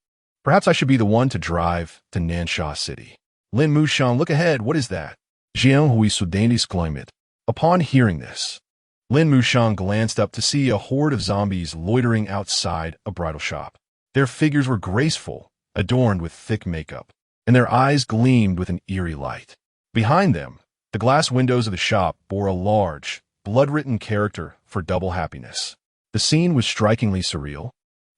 Perhaps I should be the one to drive to Nansha City. Lin Mu Shang, look ahead, what is that? Jiang Rui suddenly exclaimed. Upon hearing this, Lin Mu Shang glanced up to see a horde of zombies loitering outside a bridal shop. Their figures were graceful, adorned with thick makeup, and their eyes gleamed with an eerie light. Behind them, the glass windows of the shop bore a large, blood-written character for double happiness. The scene was strikingly surreal,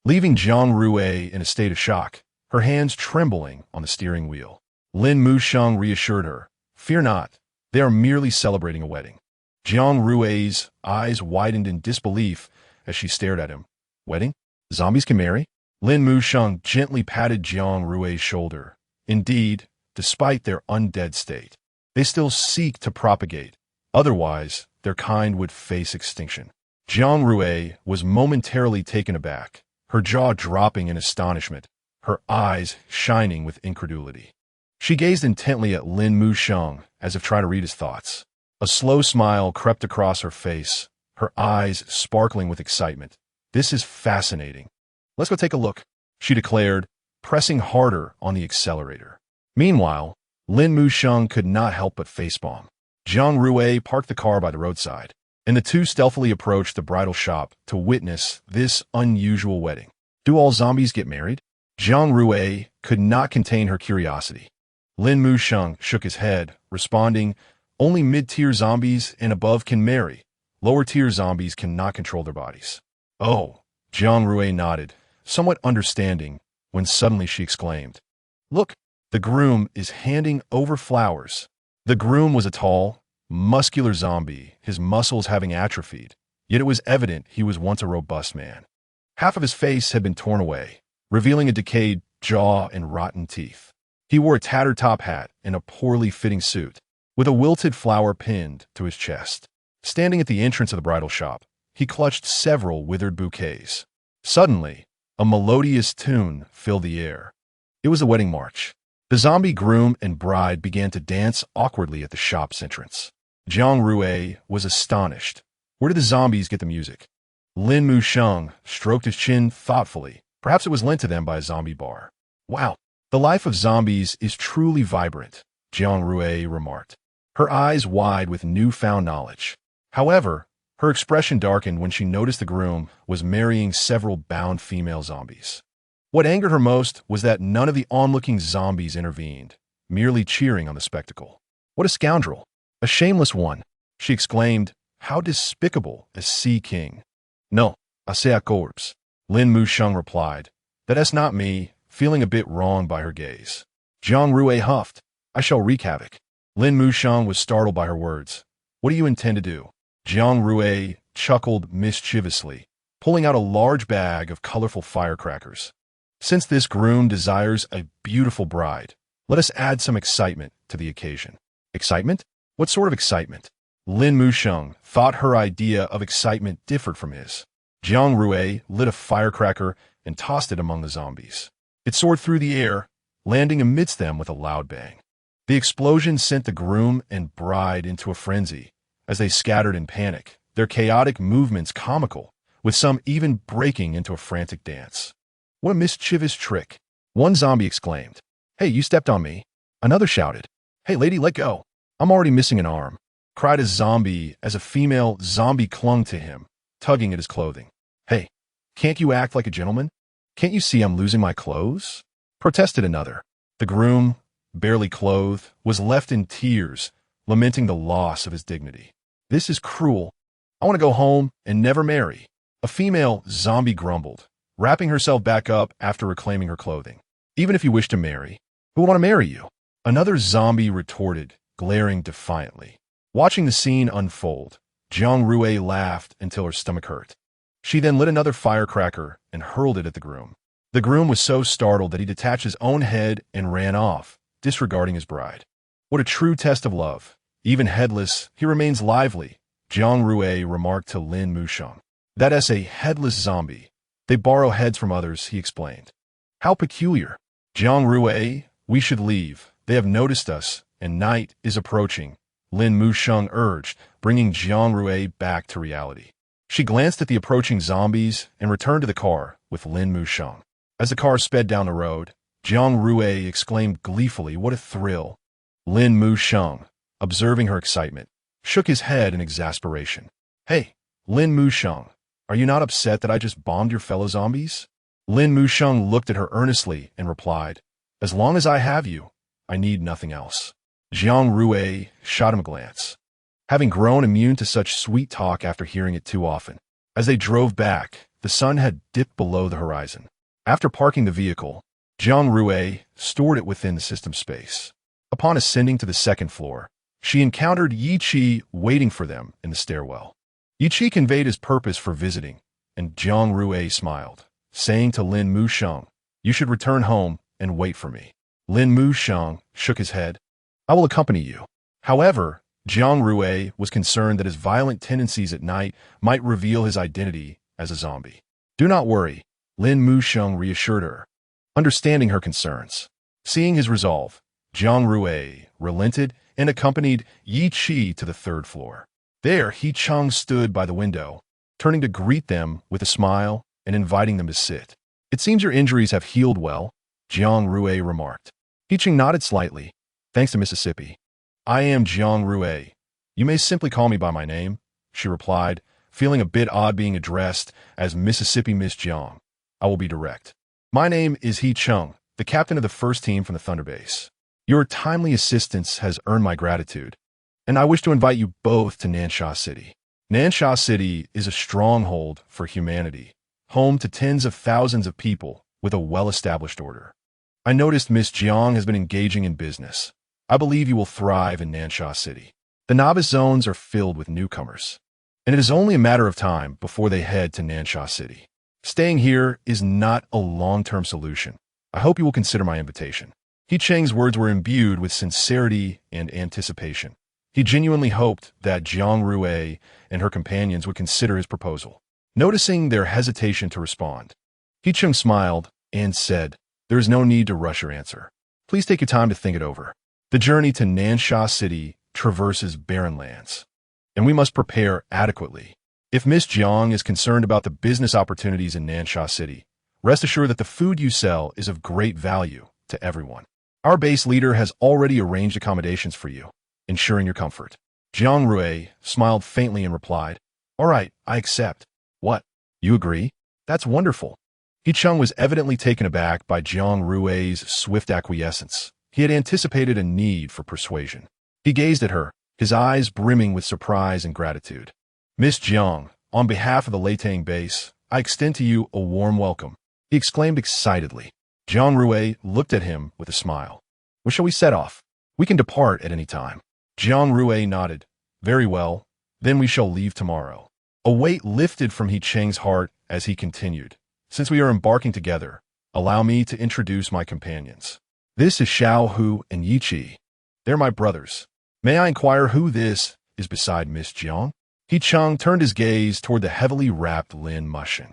leaving Jiang Rui in a state of shock, her hands trembling on the steering wheel. Lin Mu Shang reassured her, "Fear not, they are merely celebrating a wedding." Jiang Rui's eyes widened in disbelief as she stared at him. Wedding? Zombies can marry? Lin Mu Shang gently patted Jiang Rui's shoulder. Indeed, despite their undead state, they still seek to propagate. Otherwise, their kind would face extinction. Jiang Rui was momentarily taken aback, her jaw dropping in astonishment, her eyes shining with incredulity. She gazed intently at Lin Mu Shang as if trying to read his thoughts. A slow smile crept across her face, her eyes sparkling with excitement. This is fascinating. Let's go take a look, she declared, pressing harder on the accelerator. Meanwhile, Lin Mu Shang could not help but facepalm. Jiang Rui parked the car by the roadside, and the two stealthily approached the bridal shop to witness this unusual wedding. Do all zombies get married? Jiang Rui could not contain her curiosity. Lin Mu Shang shook his head, responding, only mid-tier zombies and above can marry. Lower-tier zombies cannot control their bodies. Oh, Jiang Rui nodded, somewhat understanding, when suddenly she exclaimed, Look, the groom is handing over flowers. The groom was a tall, muscular zombie, his muscles having atrophied, yet it was evident he was once a robust man. Half of his face had been torn away, revealing a decayed jaw and rotten teeth. He wore a tattered top hat and a poorly fitting suit, with a wilted flower pinned to his chest. Standing at the entrance of the bridal shop, he clutched several withered bouquets. Suddenly, a melodious tune filled the air. It was the wedding march. The zombie groom and bride began to dance awkwardly at the shop's entrance. Jiang Rui was astonished. Where did the zombies get the music? Lin Mu Shang stroked his chin thoughtfully. Perhaps it was lent to them by a zombie bar. Wow, the life of zombies is truly vibrant, Jiang Rui remarked, her eyes wide with newfound knowledge. However, her expression darkened when she noticed the groom was marrying several bound female zombies. What angered her most was that none of the onlooking zombies intervened, merely cheering on the spectacle. What a scoundrel! A shameless one, she exclaimed. How despicable, a sea king. No, I say a corpse, Lin Mu Shang replied. That is not me, feeling a bit wronged by her gaze. Jiang Rui huffed. I shall wreak havoc. Lin Mu Shang was startled by her words. What do you intend to do? Jiang Rui chuckled mischievously, pulling out a large bag of colorful firecrackers. Since this groom desires a beautiful bride, let us add some excitement to the occasion. Excitement? What sort of excitement? Lin Mu Shang thought her idea of excitement differed from his. Jiang Rui lit a firecracker and tossed it among the zombies. It soared through the air, landing amidst them with a loud bang. The explosion sent the groom and bride into a frenzy as they scattered in panic, their chaotic movements comical, with some even breaking into a frantic dance. What a mischievous trick! One zombie exclaimed, Hey, you stepped on me. Another shouted, Hey, lady, let go. I'm already missing an arm, cried a zombie as a female zombie clung to him, tugging at his clothing. Hey, can't you act like a gentleman? Can't you see I'm losing my clothes? Protested another. The groom, barely clothed, was left in tears, lamenting the loss of his dignity. This is cruel. I want to go home and never marry. A female zombie grumbled, wrapping herself back up after reclaiming her clothing. Even if you wish to marry, who would want to marry you? Another zombie retorted, glaring defiantly. Watching the scene unfold, Jiang Rui laughed until her stomach hurt. She then lit another firecracker and hurled it at the groom. The groom was so startled that he detached his own head and ran off, disregarding his bride. What a true test of love. Even headless, he remains lively, Jiang Rui remarked to Lin Mu Shang. That is a headless zombie. They borrow heads from others, he explained. How peculiar. Jiang Rui, we should leave. They have noticed us, and night is approaching, Lin Musheng urged, bringing Jiang Rui back to reality. She glanced at the approaching zombies and returned to the car with Lin Musheng. As the car sped down the road, Jiang Rui exclaimed gleefully, "What a thrill!" Lin Musheng, observing her excitement, shook his head in exasperation. "Hey, Lin Musheng, are you not upset that I just bombed your fellow zombies?" Lin Musheng looked at her earnestly and replied, "As long as I have you, I need nothing else." Jiang Rui shot him a glance, having grown immune to such sweet talk after hearing it too often. As they drove back, the sun had dipped below the horizon. After parking the vehicle, Jiang Rui stored it within the system space. Upon ascending to the second floor, she encountered Yi Qi waiting for them in the stairwell. Yi Qi conveyed his purpose for visiting, and Jiang Rui smiled, saying to Lin Musheng, "You should return home and wait for me." Lin Musheng shook his head. "I will accompany you." However, Jiang Rui was concerned that his violent tendencies at night might reveal his identity as a zombie. "Do not worry," Lin Musheng reassured her, understanding her concerns. Seeing his resolve, Jiang Rui relented and accompanied Yi Qi to the third floor. There, He Cheng stood by the window, turning to greet them with a smile and inviting them to sit. "It seems your injuries have healed well," Jiang Rui remarked. He Cheng nodded slightly, "Thanks to Mississippi." "I am Jiang Rui. You may simply call me by my name," she replied, feeling a bit odd being addressed as Mississippi Miss Jiang. "I will be direct. My name is He Cheng, the captain of the first team from the Thunder Base. Your timely assistance has earned my gratitude, and I wish to invite you both to Nansha City. Nansha City is a stronghold for humanity, home to tens of thousands of people with a well-established order. I noticed Miss Jiang has been engaging in business. I believe you will thrive in Nansha City. The novice zones are filled with newcomers, and it is only a matter of time before they head to Nansha City. Staying here is not a long-term solution. I hope you will consider my invitation." He Cheng's words were imbued with sincerity and anticipation. He genuinely hoped that Jiang Rui and her companions would consider his proposal. Noticing their hesitation to respond, He Cheng smiled and said, "There is no need to rush your answer. Please take your time to think it over. The journey to Nansha City traverses barren lands, and we must prepare adequately. If Miss Jiang is concerned about the business opportunities in Nansha City, rest assured that the food you sell is of great value to everyone. Our base leader has already arranged accommodations for you, ensuring your comfort." Jiang Rui smiled faintly and replied, "All right, I accept." "What? You agree? That's wonderful." He Cheng was evidently taken aback by Jiang Rui's swift acquiescence. He had anticipated a need for persuasion. He gazed at her, his eyes brimming with surprise and gratitude. "Miss Jiang, on behalf of the Latang base, I extend to you a warm welcome," he exclaimed excitedly. Jiang Rui looked at him with a smile. "When shall we set off? We can depart at any time." Jiang Rui nodded. "Very well, then we shall leave tomorrow." A weight lifted from He Cheng's heart as he continued, "Since we are embarking together, allow me to introduce my companions. This is Xiao Hu and Yi Qi. They're my brothers. May I inquire who this is beside Miss Jiang?" He Cheng turned his gaze toward the heavily wrapped Lin Musheng.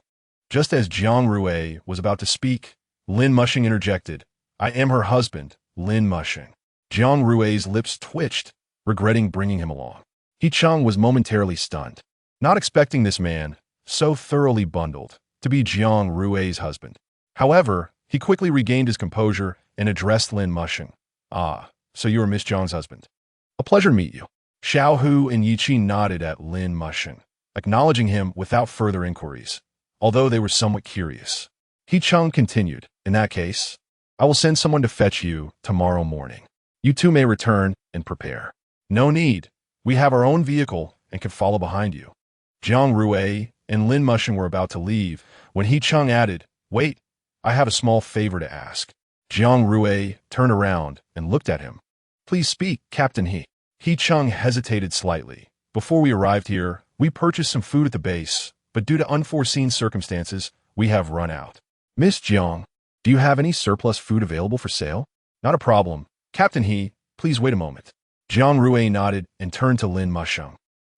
Just as Jiang Rui was about to speak, Lin Musheng interjected, "I am her husband, Lin Musheng." Jiang Rui's lips twitched, regretting bringing him along. He Cheng was momentarily stunned, not expecting this man, so thoroughly bundled, to be Jiang Rui's husband. However, he quickly regained his composure and addressed Lin Musheng. "Ah, so you are Miss Jiang's husband. A pleasure to meet you." Xiao Hu and Yi Qi nodded at Lin Musheng, acknowledging him without further inquiries, although they were somewhat curious. He Cheng continued, "In that case, I will send someone to fetch you tomorrow morning. You two may return and prepare." "No need. We have our own vehicle and can follow behind you." Jiang Rui and Lin Musheng were about to leave when He Cheng added, "Wait, I have a small favor to ask." Jiang Rui turned around and looked at him. "Please speak, Captain He." He Cheng hesitated slightly. "Before we arrived here, we purchased some food at the base, but due to unforeseen circumstances, we have run out. Miss Jiang, do you have any surplus food available for sale?" "Not a problem. Captain He, please wait a moment." Jiang Rui nodded and turned to Lin Musheng.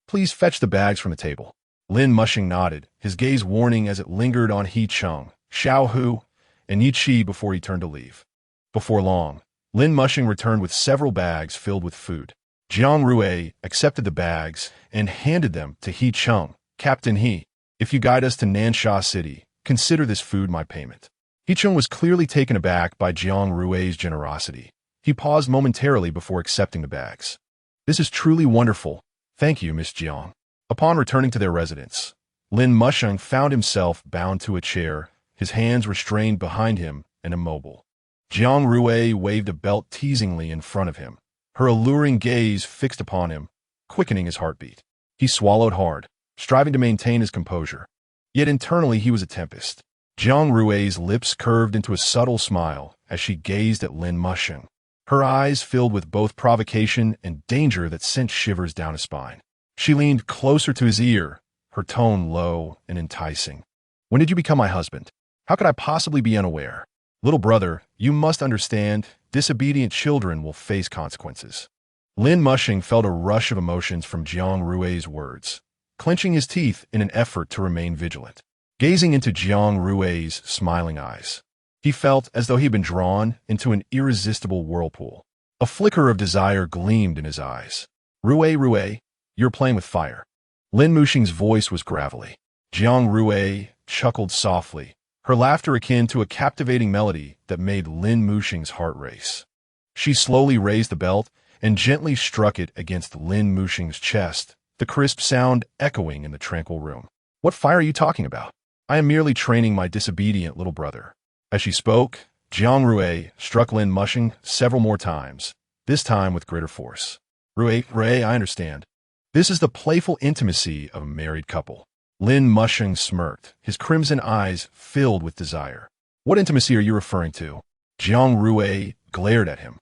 "Please fetch the bags from the table." Lin Mushing nodded, his gaze warning as it lingered on He Chung, Xiao Hu, and Yi Chi before he turned to leave. Before long, Lin Mushing returned with several bags filled with food. Jiang Rui accepted the bags and handed them to He Chung. Captain He, if you guide us to Nansha City, consider this food my payment. He Chung was clearly taken aback by Jiang Rui's generosity. He paused momentarily before accepting the bags. This is truly wonderful. Thank you, Miss Jiang. Upon returning to their residence, Lin Musheng found himself bound to a chair, his hands restrained behind him and immobile. Jiang Rui waved a belt teasingly in front of him, her alluring gaze fixed upon him, quickening his heartbeat. He swallowed hard, striving to maintain his composure. Yet internally he was a tempest. Jiang Rui's lips curved into a subtle smile as she gazed at Lin Musheng, her eyes filled with both provocation and danger that sent shivers down his spine. She leaned closer to his ear, her tone low and enticing. When did you become my husband? How could I possibly be unaware? Little brother, you must understand, disobedient children will face consequences. Lin Musheng felt a rush of emotions from Jiang Rui's words, clenching his teeth in an effort to remain vigilant. Gazing into Jiang Rui's smiling eyes, he felt as though he had been drawn into an irresistible whirlpool. A flicker of desire gleamed in his eyes. Rui, you're playing with fire. Lin Musheng's voice was gravelly. Jiang Rui chuckled softly, her laughter akin to a captivating melody that made Lin Musheng's heart race. She slowly raised the belt and gently struck it against Lin Musheng's chest, the crisp sound echoing in the tranquil room. What fire are you talking about? I am merely training my disobedient little brother. As she spoke, Jiang Rui struck Lin Musheng several more times, this time with greater force. Rui, I understand. This is the playful intimacy of a married couple. Lin Musheng smirked, his crimson eyes filled with desire. What intimacy are you referring to? Jiang Rui glared at him,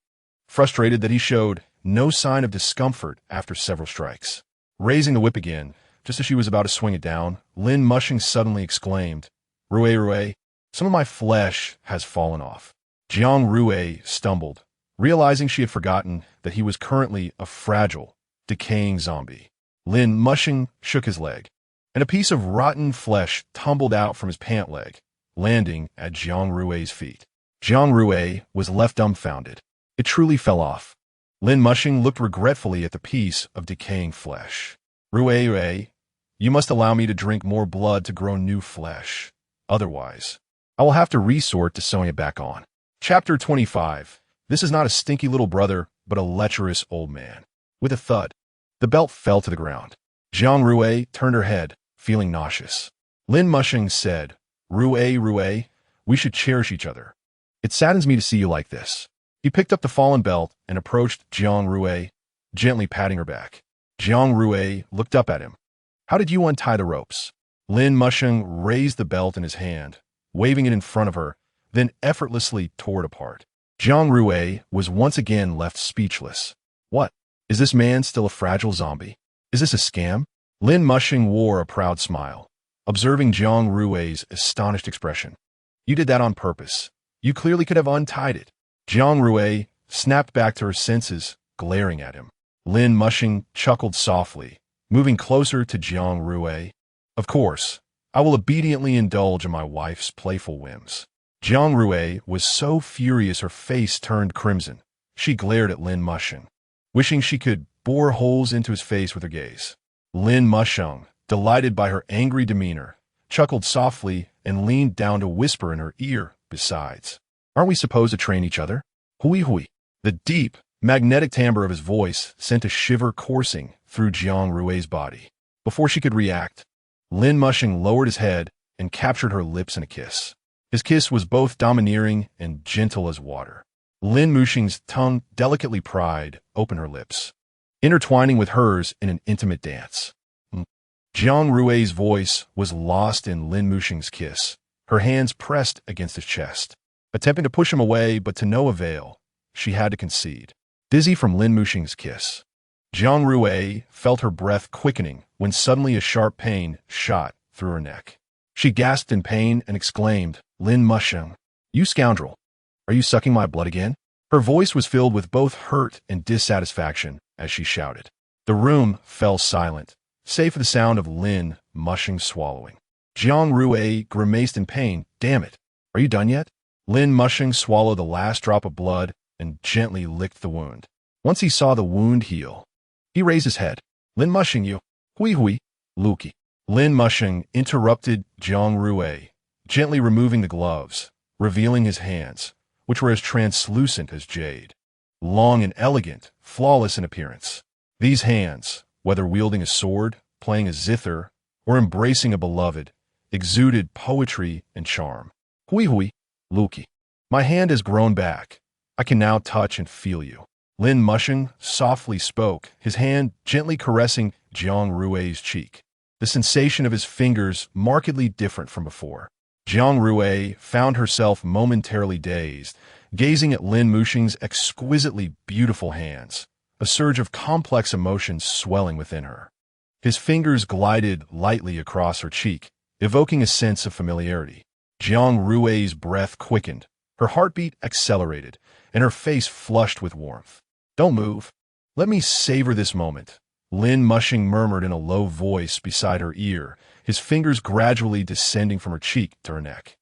frustrated that he showed no sign of discomfort after several strikes. Raising the whip again, just as she was about to swing it down, Lin Musheng suddenly exclaimed, Rui, some of my flesh has fallen off. Jiang Rui stumbled, realizing she had forgotten that he was currently a fragile, decaying zombie. Lin Musheng shook his leg, and a piece of rotten flesh tumbled out from his pant leg, landing at Jiang Rui's feet. Jiang Rui was left dumbfounded. It truly fell off. Lin Musheng looked regretfully at the piece of decaying flesh. Rui, you must allow me to drink more blood to grow new flesh. Otherwise, I will have to resort to sewing it back on. Chapter 25. This is not a stinky little brother, but a lecherous old man. With a thud, the belt fell to the ground. Jiang Rui turned her head, feeling nauseous. Lin Musheng said, Rui, we should cherish each other. It saddens me to see you like this. He picked up the fallen belt and approached Jiang Rui, gently patting her back. Jiang Rui looked up at him. How did you untie the ropes? Lin Musheng raised the belt in his hand, waving it in front of her, then effortlessly tore it apart. Jiang Rui was once again left speechless. What? Is this man still a fragile zombie? Is this a scam? Lin Musheng wore a proud smile, observing Jiang Rui's astonished expression. You did that on purpose. You clearly could have untied it. Jiang Rui snapped back to her senses, glaring at him. Lin Musheng chuckled softly, moving closer to Jiang Rui. Of course, I will obediently indulge in my wife's playful whims. Jiang Rui was so furious her face turned crimson. She glared at Lin Musheng, wishing she could bore holes into his face with her gaze. Lin Musheng, delighted by her angry demeanor, chuckled softly and leaned down to whisper in her ear, besides. Aren't we supposed to train each other? Hui. The deep, magnetic timbre of his voice sent a shiver coursing through Jiang Rui's body. Before she could react, Lin Musheng lowered his head and captured her lips in a kiss. His kiss was both domineering and gentle as water. Lin Musheng's tongue delicately pried open her lips, intertwining with hers in an intimate dance. Jiang Rui's voice was lost in Lin Musheng's kiss, her hands pressed against his chest. Attempting to push him away, but to no avail, she had to concede. Dizzy from Lin Musheng's kiss, Jiang Rui felt her breath quickening when suddenly a sharp pain shot through her neck. She gasped in pain and exclaimed, Lin Musheng, you scoundrel! Are you sucking my blood again? Her voice was filled with both hurt and dissatisfaction as she shouted. The room fell silent, save for the sound of Lin mushing swallowing. Jiang Rui grimaced in pain. Damn it. Are you done yet? Lin mushing swallowed the last drop of blood and gently licked the wound. Once he saw the wound heal, he raised his head. Lin mushing you. Hui hui. Luki. Lin mushing interrupted Jiang Rui, gently removing the gloves, revealing his hands, which were as translucent as jade. Long and elegant, flawless in appearance. These hands, whether wielding a sword, playing a zither, or embracing a beloved, exuded poetry and charm. Hui hui. Luki. My hand has grown back. I can now touch and feel you. Lin mushing softly spoke, his hand gently caressing Jiang Rui's cheek. The sensation of his fingers markedly different from before. Jiang Rui found herself momentarily dazed, gazing at Lin mushing's exquisitely beautiful hands, a surge of complex emotions swelling within her. His fingers glided lightly across her cheek, evoking a sense of familiarity. Jiang Rui's breath quickened, her heartbeat accelerated, and her face flushed with warmth. Don't move. Let me savor this moment, Lin mushing murmured in a low voice beside her ear, his fingers gradually descending from her cheek to her neck.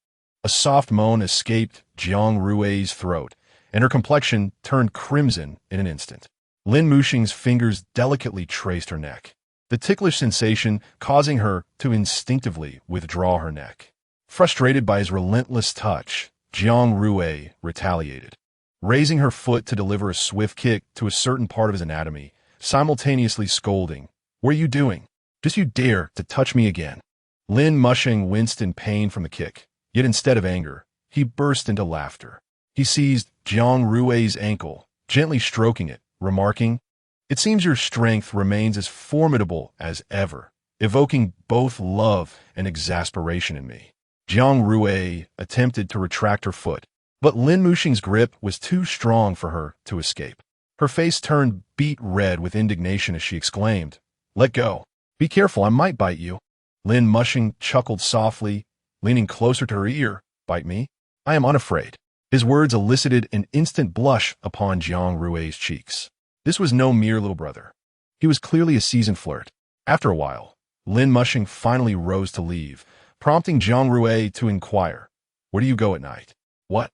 A soft moan escaped Jiang Rui's throat, and her complexion turned crimson in an instant. Lin mushing's fingers delicately traced her neck, the ticklish sensation causing her to instinctively withdraw her neck. Frustrated by his relentless touch, Jiang Rui retaliated, raising her foot to deliver a swift kick to a certain part of his anatomy, simultaneously scolding, "What are you doing? Just you dare to touch me again." Lin mushing winced in pain from the kick, yet instead of anger, he burst into laughter. He seized Jiang Rui's ankle, gently stroking it, remarking, "It seems your strength remains as formidable as ever," evoking both love and exasperation in me. Jiang Rui attempted to retract her foot, but Lin mushing's grip was too strong for her to escape. Her face turned beet red with indignation as she exclaimed, "Let go. Be careful, I might bite you." Lin mushing chuckled softly, leaning closer to her ear. "Bite me? I am unafraid." His words elicited an instant blush upon Jiang Rui's cheeks. This was no mere little brother. He was clearly a seasoned flirt. After a while, Lin mushing finally rose to leave, prompting Jiang Rui to inquire, "Where do you go at night?" "What?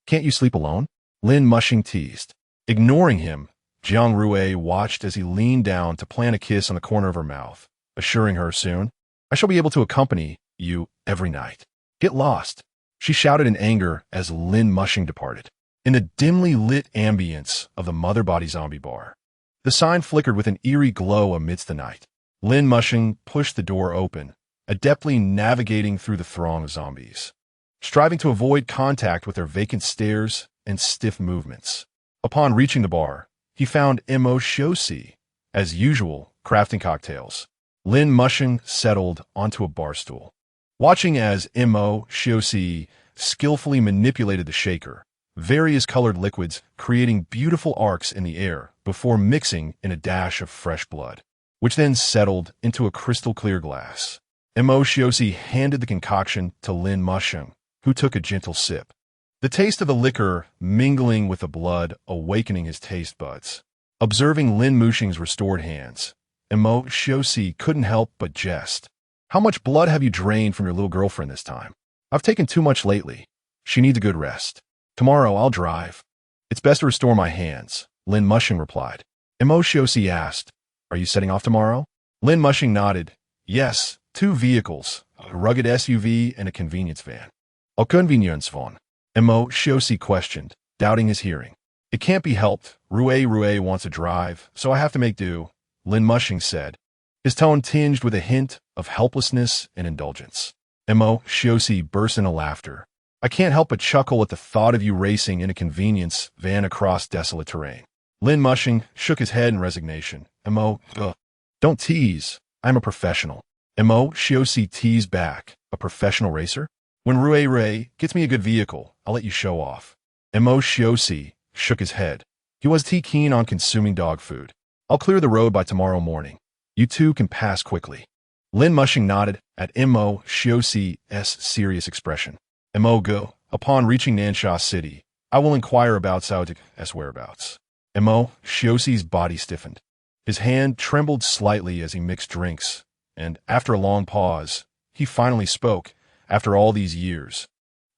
Can't you sleep alone?" Lin mushing teased. Ignoring him, Jiang Rui watched as he leaned down to plant a kiss on the corner of her mouth, assuring her soon, "I shall be able to accompany you every night." "Get lost," she shouted in anger as Lin mushing departed. In the dimly lit ambience of the Mother Body Zombie Bar, the sign flickered with an eerie glow amidst the night. Lin mushing pushed the door open, adeptly navigating through the throng of zombies, striving to avoid contact with their vacant stares and stiff movements. Upon reaching the bar, he found Mo Shosi, as usual, crafting cocktails. Lin mushing settled onto a bar stool, watching as Mo Shosi skillfully manipulated the shaker, various colored liquids creating beautiful arcs in the air before mixing in a dash of fresh blood, which then settled into a crystal-clear glass. Mo Shosi handed the concoction to Lin mushing, who took a gentle sip, the taste of the liquor mingling with the blood awakening his taste buds. Observing Lin mushing's restored hands, Mo Shosi couldn't help but jest. "How much blood have you drained from your little girlfriend this time?" "I've taken too much lately. She needs a good rest. Tomorrow I'll drive." "It's best to restore my hands," Lin mushing replied. Mo Shosi asked, "Are you setting off tomorrow?" Lin mushing nodded. "Yes, 2 vehicles, a rugged SUV and a convenience van." "A convenience van?" Mo Shosi questioned, doubting his hearing. "It can't be helped. Rui wants to drive, so I have to make do," Lin mushing said, his tone tinged with a hint of helplessness and indulgence. Mo Shosi burst into laughter. "I can't help but chuckle at the thought of you racing in a convenience van across desolate terrain." Lin mushing shook his head in resignation. Don't tease. I'm a professional." Mo Shosi teased back. "A professional racer? When Rui gets me a good vehicle, I'll let you show off." Mo Shosi shook his head. He was too keen on consuming dog food. "I'll clear the road by tomorrow morning. You two can pass quickly." Lin mushing nodded at Mo Shosi's serious expression. "Mo go. Upon reaching Nansha City, I will inquire about Sautik's whereabouts." Mo Shosi's body stiffened. His hand trembled slightly as he mixed drinks, and after a long pause, he finally spoke. After all these years,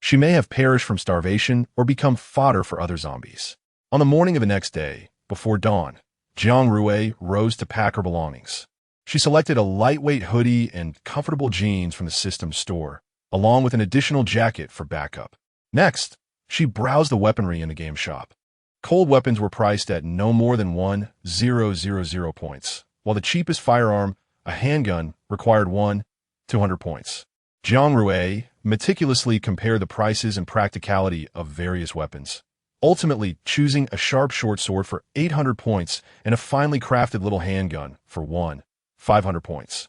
she may have perished from starvation or become fodder for other zombies. On the morning of the next day, before dawn, Jiang Rui rose to pack her belongings. She selected a lightweight hoodie and comfortable jeans from the system store, along with an additional jacket for backup. Next, she browsed the weaponry in the game shop. Cold weapons were priced at no more than 1,000 points, while the cheapest firearm, a handgun, required 1,200 points. Jiang Rui meticulously compared the prices and practicality of various weapons, ultimately choosing a sharp short sword for 800 points and a finely crafted little handgun for 500 points.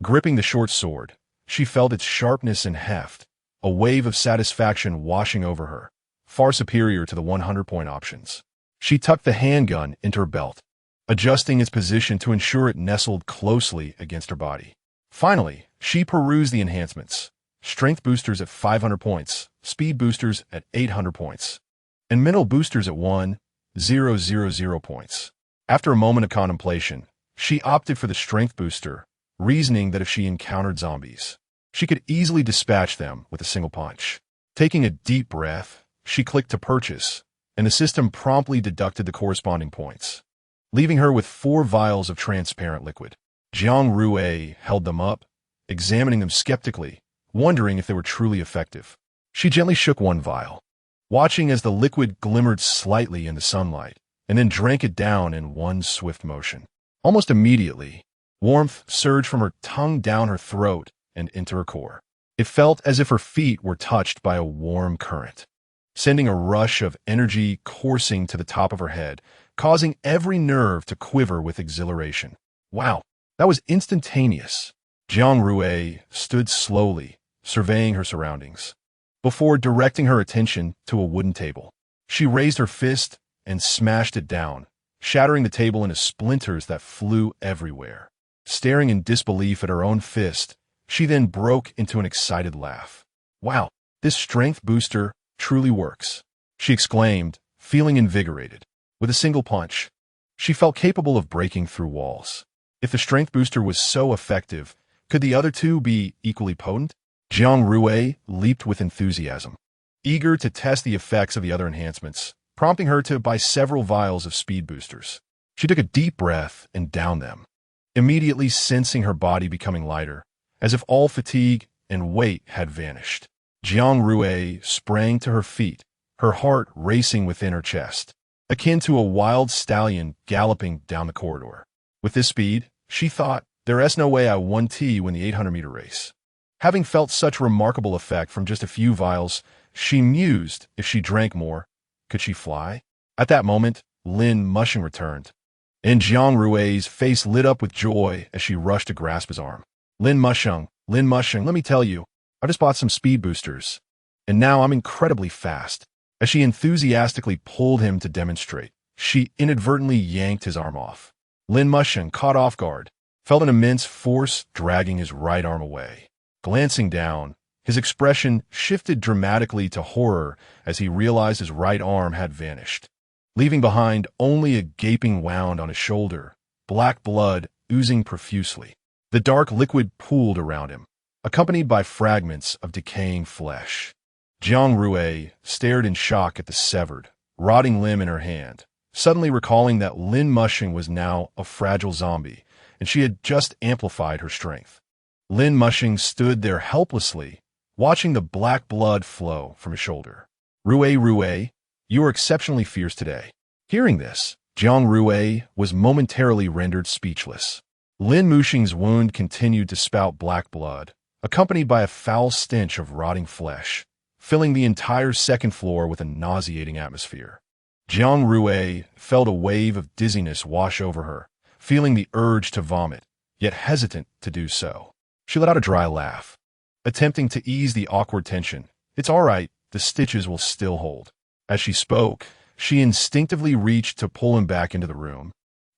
Gripping the short sword, she felt its sharpness and heft, a wave of satisfaction washing over her, far superior to the 100-point options. She tucked the handgun into her belt, adjusting its position to ensure it nestled closely against her body. Finally, she perused the enhancements: strength boosters at 500 points, speed boosters at 800 points, and mental boosters at 1,000 points. After a moment of contemplation, she opted for the strength booster, reasoning that if she encountered zombies, she could easily dispatch them with a single punch. Taking a deep breath, she clicked to purchase, and the system promptly deducted the corresponding points, leaving her with 4 vials of transparent liquid. Jiang Rui held them up, examining them skeptically, wondering if they were truly effective. She gently shook one vial, watching as the liquid glimmered slightly in the sunlight, and then drank it down in one swift motion. Almost immediately, warmth surged from her tongue down her throat and into her core. It felt as if her feet were touched by a warm current, sending a rush of energy coursing to the top of her head, causing every nerve to quiver with exhilaration. Wow, that was instantaneous. Jiang Rui stood slowly, surveying her surroundings, before directing her attention to a wooden table. She raised her fist and smashed it down, shattering the table into splinters that flew everywhere. Staring in disbelief at her own fist, she then broke into an excited laugh. Wow, this strength booster truly works, she exclaimed, feeling invigorated. With a single punch, she felt capable of breaking through walls. If the strength booster was so effective, could the other two be equally potent? Jiang Rui leaped with enthusiasm, eager to test the effects of the other enhancements, prompting her to buy several vials of speed boosters. She took a deep breath and downed them, immediately sensing her body becoming lighter, as if all fatigue and weight had vanished. Jiang Rui sprang to her feet, her heart racing within her chest, akin to a wild stallion galloping down the corridor. With this speed, she thought, there's no way I won T win the 800-meter race. Having felt such remarkable effect from just a few vials, she mused if she drank more, could she fly? At that moment, Lin Mushing returned, and Jiang Rui's face lit up with joy as she rushed to grasp his arm. Lin Mushing, let me tell you, I just bought some speed boosters, and now I'm incredibly fast. As she enthusiastically pulled him to demonstrate, she inadvertently yanked his arm off. Lin Mushing, caught off guard, felt an immense force dragging his right arm away. Glancing down, his expression shifted dramatically to horror as he realized his right arm had vanished, leaving behind only a gaping wound on his shoulder, black blood oozing profusely. The dark liquid pooled around him, accompanied by fragments of decaying flesh. Jiang Rui stared in shock at the severed, rotting limb in her hand, suddenly recalling that Lin Mushing was now a fragile zombie, and she had just amplified her strength. Lin Mushing stood there helplessly, watching the black blood flow from his shoulder. Rui, you are exceptionally fierce today. Hearing this, Jiang Rui was momentarily rendered speechless. Lin Mushing's wound continued to spout black blood, accompanied by a foul stench of rotting flesh, filling the entire second floor with a nauseating atmosphere. Jiang Rui felt a wave of dizziness wash over her, feeling the urge to vomit, yet hesitant to do so. She let out a dry laugh, attempting to ease the awkward tension. It's all right, the stitches will still hold. As she spoke, she instinctively reached to pull him back into the room,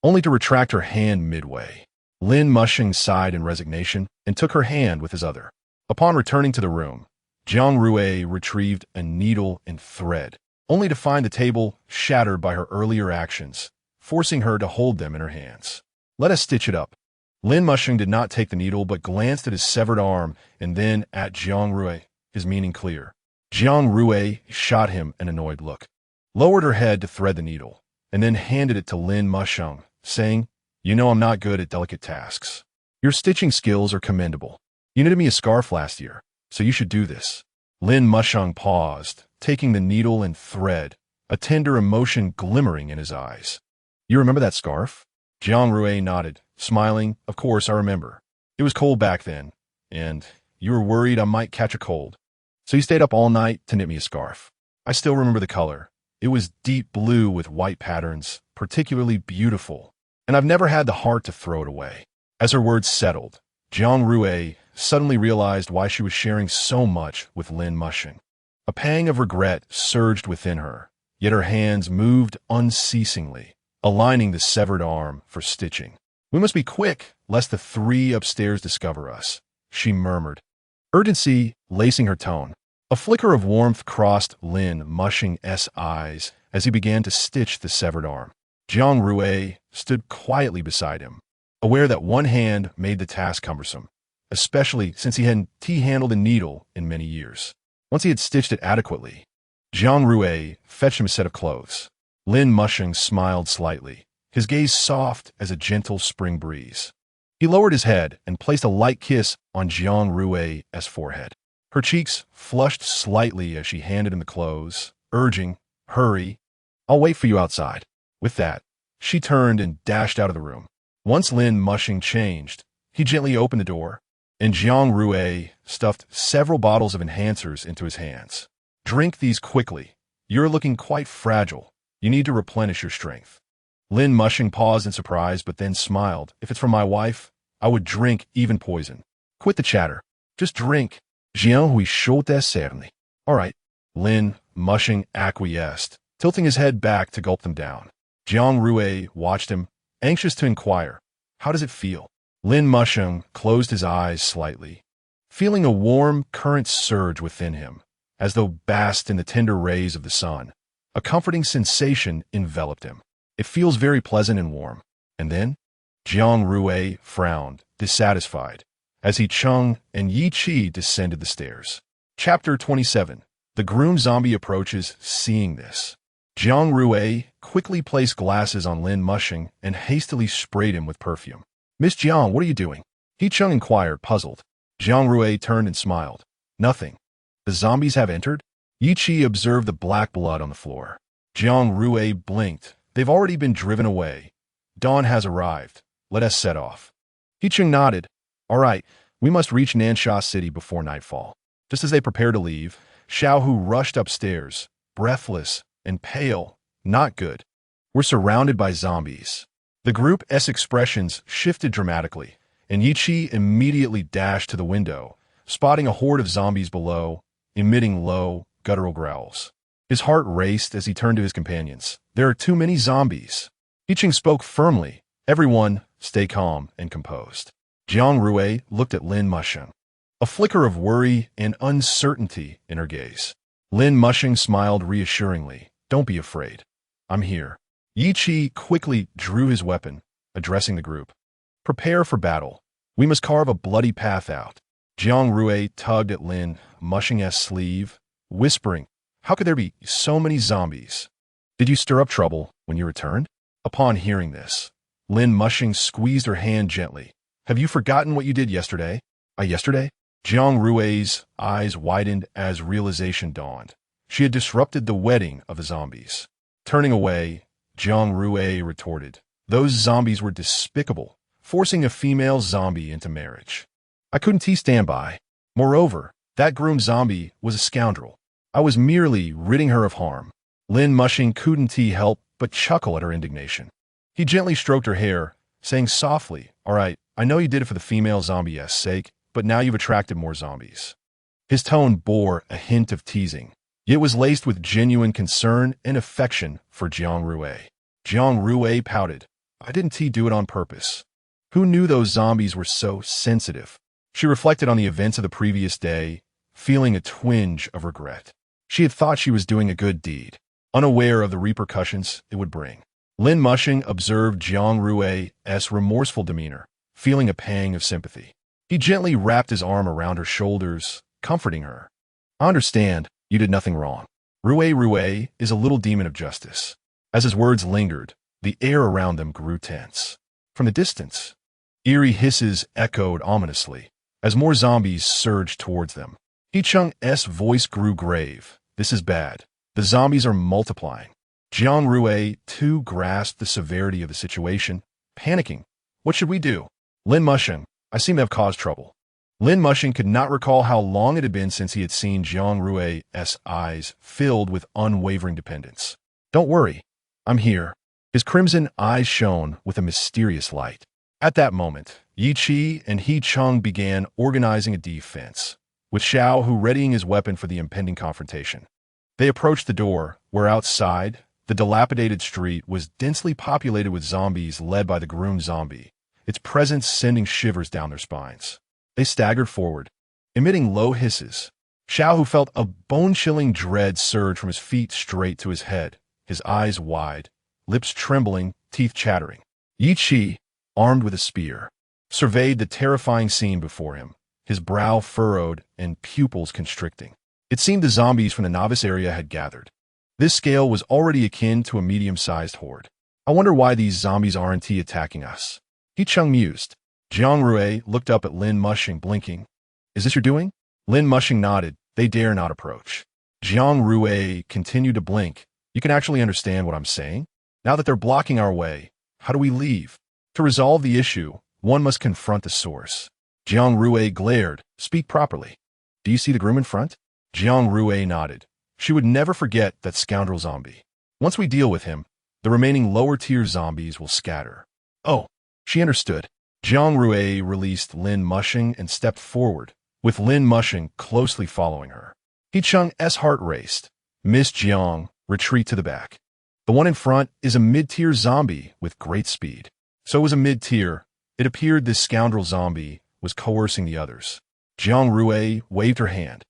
only to retract her hand midway. Lin Mushing sighed in resignation and took her hand with his other. Upon returning to the room, Jiang Rui retrieved a needle and thread, only to find the table shattered by her earlier actions, forcing her to hold them in her hands. Let us stitch it up. Lin Mushing did not take the needle but glanced at his severed arm and then at Jiang Rui, his meaning clear. Jiang Rui shot him an annoyed look, lowered her head to thread the needle, and then handed it to Lin Mushing, saying, "You know I'm not good at delicate tasks. Your stitching skills are commendable. You knitted me a scarf last year, so you should do this." Lin Mushing paused, taking the needle and thread, a tender emotion glimmering in his eyes. "You remember that scarf?" Jiang Rui nodded, smiling. "Of course I remember. It was cold back then, and you were worried I might catch a cold. So you stayed up all night to knit me a scarf. I still remember the color. It was deep blue with white patterns, particularly beautiful, and I've never had the heart to throw it away." As her words settled, Jiang Rui suddenly realized why she was sharing so much with Lin Mushing. A pang of regret surged within her, yet her hands moved unceasingly, aligning the severed arm for stitching. "We must be quick, lest the three upstairs discover us," she murmured, urgency lacing her tone. A flicker of warmth crossed Lin Mushing's eyes as he began to stitch the severed arm. Jiang Rui stood quietly beside him, aware that one hand made the task cumbersome, especially since he hadn't handled a needle in many years. Once he had stitched it adequately, Jiang Rui fetched him a set of clothes. Lin Mushing smiled slightly, his gaze soft as a gentle spring breeze. He lowered his head and placed a light kiss on Jiang Rui's forehead. Her cheeks flushed slightly as she handed him the clothes, urging, "Hurry, I'll wait for you outside." With that, she turned and dashed out of the room. Once Lin Mushing changed, he gently opened the door, and Jiang Rui stuffed several bottles of enhancers into his hands. "Drink these quickly. You're looking quite fragile. You need to replenish your strength." Lin Mushing paused in surprise but then smiled. "If it's from my wife, I would drink even poison." "Quit the chatter. Just drink." Jiang Rui showed certainly. "All right." Lin Mushing acquiesced, tilting his head back to gulp them down. Jiang Rui watched him, anxious to inquire, "How does it feel?" Lin Mushing closed his eyes slightly, feeling a warm current surge within him, as though basked in the tender rays of the sun. A comforting sensation enveloped him. "It feels very pleasant and warm." And then, Jiang Rui frowned, dissatisfied, as he Chung and Yi Qi descended the stairs. Chapter 27. The groom zombie approaches. Seeing this, Jiang Rui quickly placed glasses on Lin Mushing and hastily sprayed him with perfume. "Miss Jiang, what are you doing?" He Chung inquired, puzzled. Jiang Rui turned and smiled. "Nothing. The zombies have entered?" Yi Qi observed the black blood on the floor. Jiang Rui blinked. "They've already been driven away. Dawn has arrived. Let us set off." He Chung nodded. "All right, we must reach Nansha City before nightfall." Just as they prepared to leave, Xiaohu rushed upstairs, breathless and pale. "Not good. We're surrounded by zombies." The group's expressions shifted dramatically, and Yi Qi immediately dashed to the window, spotting a horde of zombies below, emitting low, guttural growls. His heart raced as he turned to his companions. "There are too many zombies." Yi Qi spoke firmly. "Everyone, stay calm and composed." Jiang Rui looked at Lin Mushing, a flicker of worry and uncertainty in her gaze. Lin Mushing smiled reassuringly. "Don't be afraid. I'm here." Yi Qi quickly drew his weapon, addressing the group. "Prepare for battle. We must carve a bloody path out." Jiang Rui tugged at Lin Mushing's sleeve, whispering, "How could there be so many zombies? Did you stir up trouble when you returned?" Upon hearing this, Lin Mushing squeezed her hand gently. "Have you forgotten what you did yesterday?" Yesterday?" Jiang Rui's eyes widened as realization dawned. She had disrupted the wedding of the zombies. Turning away, Jiang Rui retorted, "Those zombies were despicable, forcing a female zombie into marriage. I couldn't stand by. Moreover, that groom zombie was a scoundrel. I was merely ridding her of harm." Lin Mushing couldn't help but chuckle at her indignation. He gently stroked her hair, saying softly, "All right, I know you did it for the female zombie's sake, but now you've attracted more zombies." His tone bore a hint of teasing, yet was laced with genuine concern and affection for Jiang Rui. Jiang Rui pouted. "I didn't do it on purpose. Who knew those zombies were so sensitive?" She reflected on the events of the previous day, feeling a twinge of regret. She had thought she was doing a good deed, unaware of the repercussions it would bring. Lin Mushing observed Jiang Rui's remorseful demeanor, feeling a pang of sympathy. He gently wrapped his arm around her shoulders, comforting her. I understand, you did nothing wrong. Rui is a little demon of justice. As his words lingered, the air around them grew tense. From the distance, eerie hisses echoed ominously, as more zombies surged towards them. He Chung's voice grew grave. This is bad. The zombies are multiplying. Jiang Rui, too, grasped the severity of the situation, panicking. What should we do? Lin Mushing, I seem to have caused trouble. Lin Mushing could not recall how long it had been since he had seen Jiang Rui's eyes filled with unwavering dependence. Don't worry, I'm here. His crimson eyes shone with a mysterious light. At that moment, Yi Qi and He Chung began organizing a defense, with Xiao Hu readying his weapon for the impending confrontation. They approached the door, where outside, the dilapidated street was densely populated with zombies led by the groomed zombie, its presence sending shivers down their spines. They staggered forward, emitting low hisses. Xiao Hu felt a bone-chilling dread surge from his feet straight to his head, his eyes wide, lips trembling, teeth chattering. Yi Qi, armed with a spear, surveyed the terrifying scene before him, his brow furrowed and pupils constricting. It seemed the zombies from the novice area had gathered. This scale was already akin to a medium-sized horde. I wonder why these zombies aren't attacking us. He Chung mused. Jiang Rui looked up at Lin Mushing, blinking. Is this your doing? Lin Mushing nodded. They dare not approach. Jiang Rui continued to blink. You can actually understand what I'm saying? Now that they're blocking our way, how do we leave? To resolve the issue, one must confront the source. Jiang Rui glared. Speak properly. Do you see the groom in front? Jiang Rui nodded. She would never forget that scoundrel zombie. Once we deal with him, the remaining lower-tier zombies will scatter. Oh, she understood. Jiang Rui released Lin Mushing and stepped forward, with Lin Mushing closely following her. He Chung's heart raced. Miss Jiang, retreat to the back. The one in front is a mid-tier zombie with great speed. So it was a mid-tier. It appeared this scoundrel zombie was coercing the others. Jiang Rui waved her hand,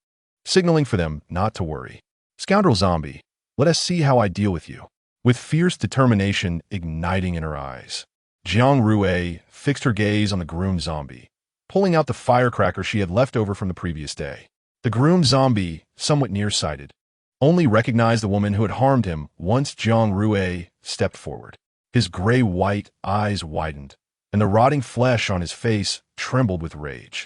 signaling for them not to worry. Scoundrel zombie, let us see how I deal with you. With fierce determination igniting in her eyes, Jiang Rui fixed her gaze on the groomed zombie, pulling out the firecracker she had left over from the previous day. The groomed zombie, somewhat nearsighted, only recognized the woman who had harmed him once Jiang Rui stepped forward. His gray-white eyes widened, and the rotting flesh on his face trembled with rage.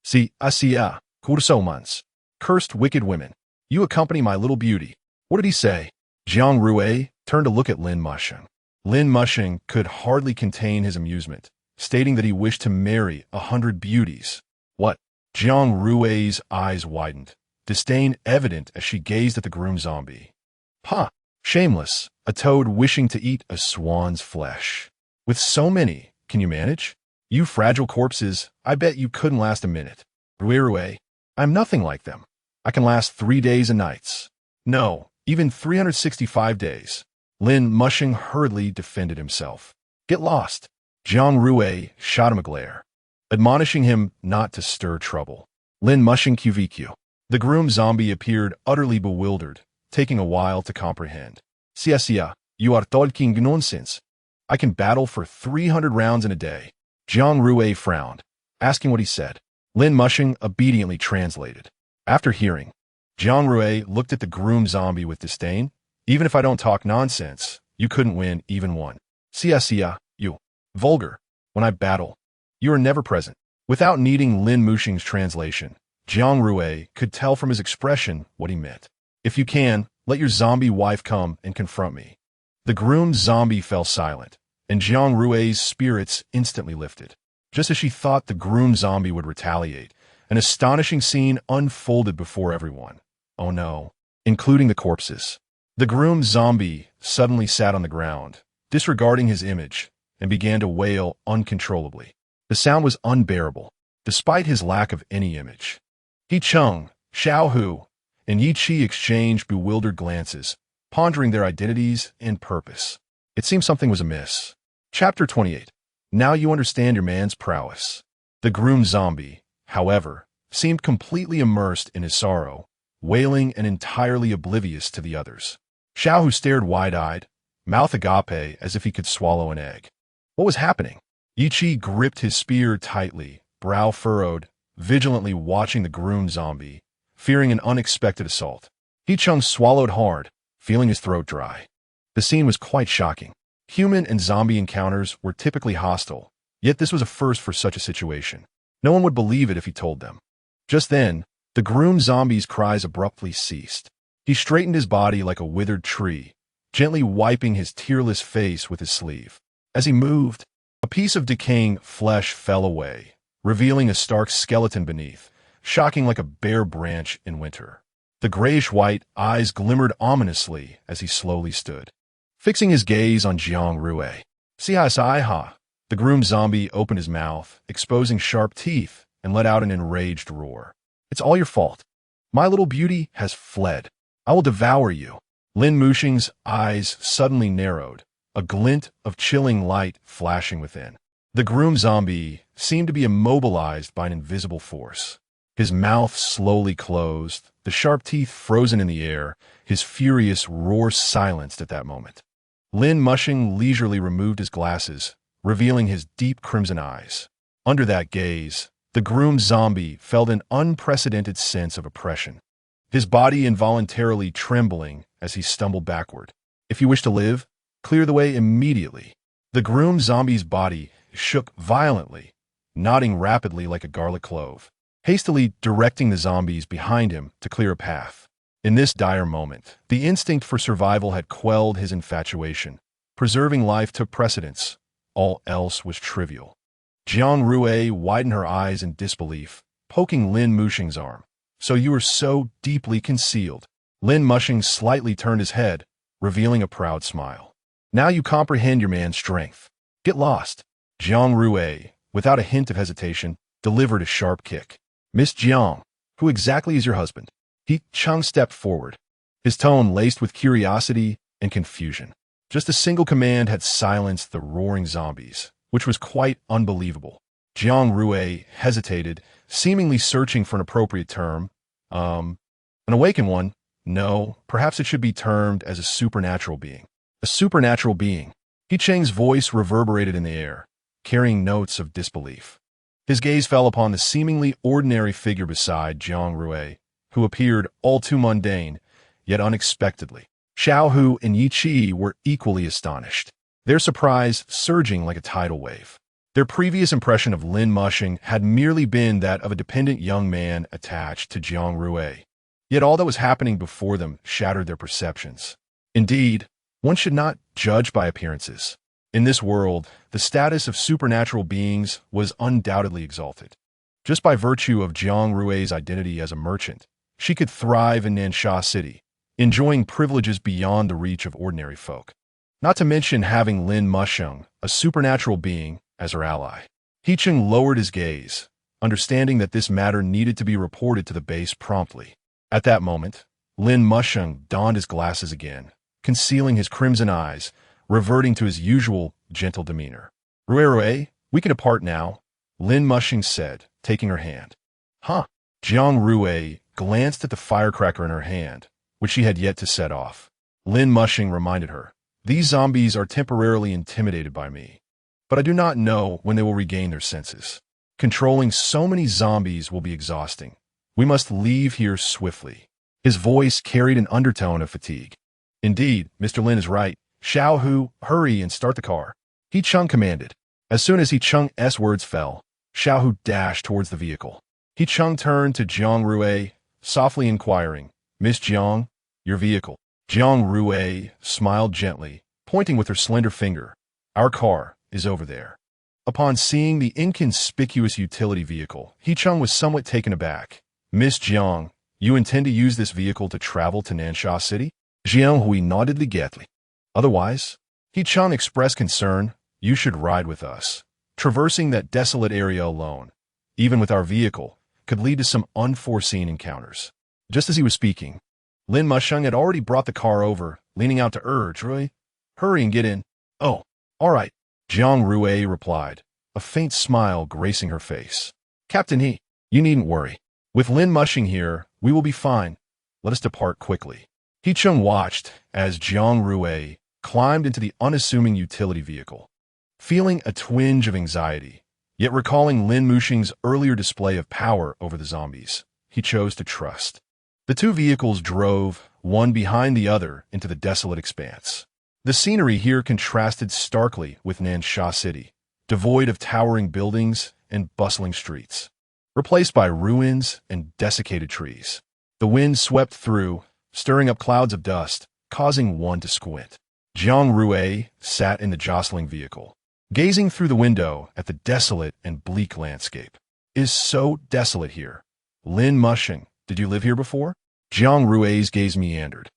See, Asia, Kursomans, cursed wicked women. You accompany my little beauty. What did he say? Jiang Rui turned to look at Lin Mushing. Lin Mushing could hardly contain his amusement, stating that he wished to marry 100 beauties. What? Jiang Rui's eyes widened, disdain evident as she gazed at the groomed zombie. Ha! Shameless, a toad wishing to eat a swan's flesh. With so many, can you manage? You fragile corpses, I bet you couldn't last a minute. Rui, I'm nothing like them. I can last 3 days and nights. No, even 365 days. Lin Mushing hurriedly defended himself. Get lost. Jiang Rui shot him a glare, admonishing him not to stir trouble. Lin Mushing QVQ. The groomed zombie appeared utterly bewildered, taking a while to comprehend. Sia, you are talking nonsense. I can battle for 300 rounds in a day. Jiang Rui frowned, asking what he said. Lin Mushing obediently translated. After hearing, Jiang Rui looked at the groomed zombie with disdain. Even if I don't talk nonsense, you couldn't win even one. Sia, you. Vulgar. When I battle, you are never present. Without needing Lin Mushing's translation, Jiang Rui could tell from his expression what he meant. If you can, let your zombie wife come and confront me. The groomed zombie fell silent, and Jiang Rui's spirits instantly lifted. Just as she thought the groomed zombie would retaliate, an astonishing scene unfolded before everyone. Oh no, including the corpses. The groomed zombie suddenly sat on the ground, disregarding his image, and began to wail uncontrollably. The sound was unbearable, despite his lack of any image. He Chung, Xiao Hu, and Yi Qi exchanged bewildered glances, pondering their identities and purpose. It seemed something was amiss. Chapter 28. Now you understand your man's prowess. The groomed zombie, however, seemed completely immersed in his sorrow, wailing and entirely oblivious to the others. Xiao Hu stared wide-eyed, mouth agape as if he could swallow an egg. What was happening? Yichi gripped his spear tightly, brow furrowed, vigilantly watching the groomed zombie, fearing an unexpected assault. Hicheng swallowed hard, feeling his throat dry. The scene was quite shocking. Human and zombie encounters were typically hostile, yet this was a first for such a situation. No one would believe it if he told them. Just then, the groomed zombie's cries abruptly ceased. He straightened his body like a withered tree, gently wiping his tearless face with his sleeve. As he moved, a piece of decaying flesh fell away, revealing a stark skeleton beneath, shocking like a bare branch in winter. The grayish-white eyes glimmered ominously as he slowly stood, fixing his gaze on Jiang Rui. Sigh. The groomed zombie opened his mouth, exposing sharp teeth, and let out an enraged roar. It's all your fault. My little beauty has fled. I will devour you. Lin Muxing's eyes suddenly narrowed, a glint of chilling light flashing within. The groomed zombie seemed to be immobilized by an invisible force. His mouth slowly closed, the sharp teeth frozen in the air, his furious roar silenced at that moment. Lin Muxing leisurely removed his glasses, revealing his deep crimson eyes. Under that gaze, the groomed zombie felt an unprecedented sense of oppression, his body involuntarily trembling as he stumbled backward. If you wish to live, clear the way immediately. The groomed zombie's body shook violently, nodding rapidly like a garlic clove, hastily directing the zombies behind him to clear a path. In this dire moment, the instinct for survival had quelled his infatuation. Preserving life took precedence. All else was trivial. Jiang Rui widened her eyes in disbelief, poking Lin Muxing's arm. So you were so deeply concealed. Lin Muxing slightly turned his head, revealing a proud smile. Now you comprehend your man's strength. Get lost. Jiang Rui, without a hint of hesitation, delivered a sharp kick. Miss Jiang, who exactly is your husband? Hicheng stepped forward, his tone laced with curiosity and confusion. Just a single command had silenced the roaring zombies, which was quite unbelievable. Jiang Rui hesitated, seemingly searching for an appropriate term. An awakened one? No, perhaps it should be termed as a supernatural being. A supernatural being. Hicheng's voice reverberated in the air, carrying notes of disbelief. His gaze fell upon the seemingly ordinary figure beside Jiang Rui, who appeared all too mundane, yet unexpectedly. Xiaohu and Yichi were equally astonished, their surprise surging like a tidal wave. Their previous impression of Lin Muxing had merely been that of a dependent young man attached to Jiang Rui. Yet all that was happening before them shattered their perceptions. Indeed, one should not judge by appearances. In this world, the status of supernatural beings was undoubtedly exalted. Just by virtue of Jiang Rui's identity as a merchant, she could thrive in Nansha City, enjoying privileges beyond the reach of ordinary folk. Not to mention having Lin Muxing, a supernatural being, as her ally. Hicheng lowered his gaze, understanding that this matter needed to be reported to the base promptly. At that moment, Lin Muxing donned his glasses again, concealing his crimson eyes, reverting to his usual gentle demeanor. Rui, we can depart now, Lin Muxing said, taking her hand. Huh? Jiang Rui glanced at the firecracker in her hand, which she had yet to set off. Lin Muxing reminded her, these zombies are temporarily intimidated by me, but I do not know when they will regain their senses. Controlling so many zombies will be exhausting. We must leave here swiftly. His voice carried an undertone of fatigue. Indeed, Mr. Lin is right. Xiaohu, hurry and start the car. Hicheng commanded. As soon as Hicheng's words fell, Xiaohu dashed towards the vehicle. Hicheng turned to Jiang Rui, softly inquiring, Miss Jiang, your vehicle. Jiang Rui smiled gently, pointing with her slender finger. Our car is over there. Upon seeing the inconspicuous utility vehicle, Hicheng was somewhat taken aback. Miss Jiang, you intend to use this vehicle to travel to Nansha City? Jiang Rui nodded legally. Otherwise, Hicheng expressed concern, you should ride with us. Traversing that desolate area alone, even with our vehicle, could lead to some unforeseen encounters. Just as he was speaking, Lin Muxing had already brought the car over, leaning out to urge, Rui, hurry and get in. Oh, all right, Jiang Rui replied, a faint smile gracing her face. Captain He, you needn't worry. With Lin Muxing here, we will be fine. Let us depart quickly. Hicheng watched as Jiang Rui climbed into the unassuming utility vehicle. Feeling a twinge of anxiety, yet recalling Lin Muxing's earlier display of power over the zombies, he chose to trust. The two vehicles drove, one behind the other, into the desolate expanse. The scenery here contrasted starkly with Nansha City, devoid of towering buildings and bustling streets, replaced by ruins and desiccated trees. The wind swept through, stirring up clouds of dust, causing one to squint. Jiang Rui sat in the jostling vehicle, gazing through the window at the desolate and bleak landscape. "Is so desolate here. Lin Muxing, did you live here before?" Jiang Rui's gaze meandered,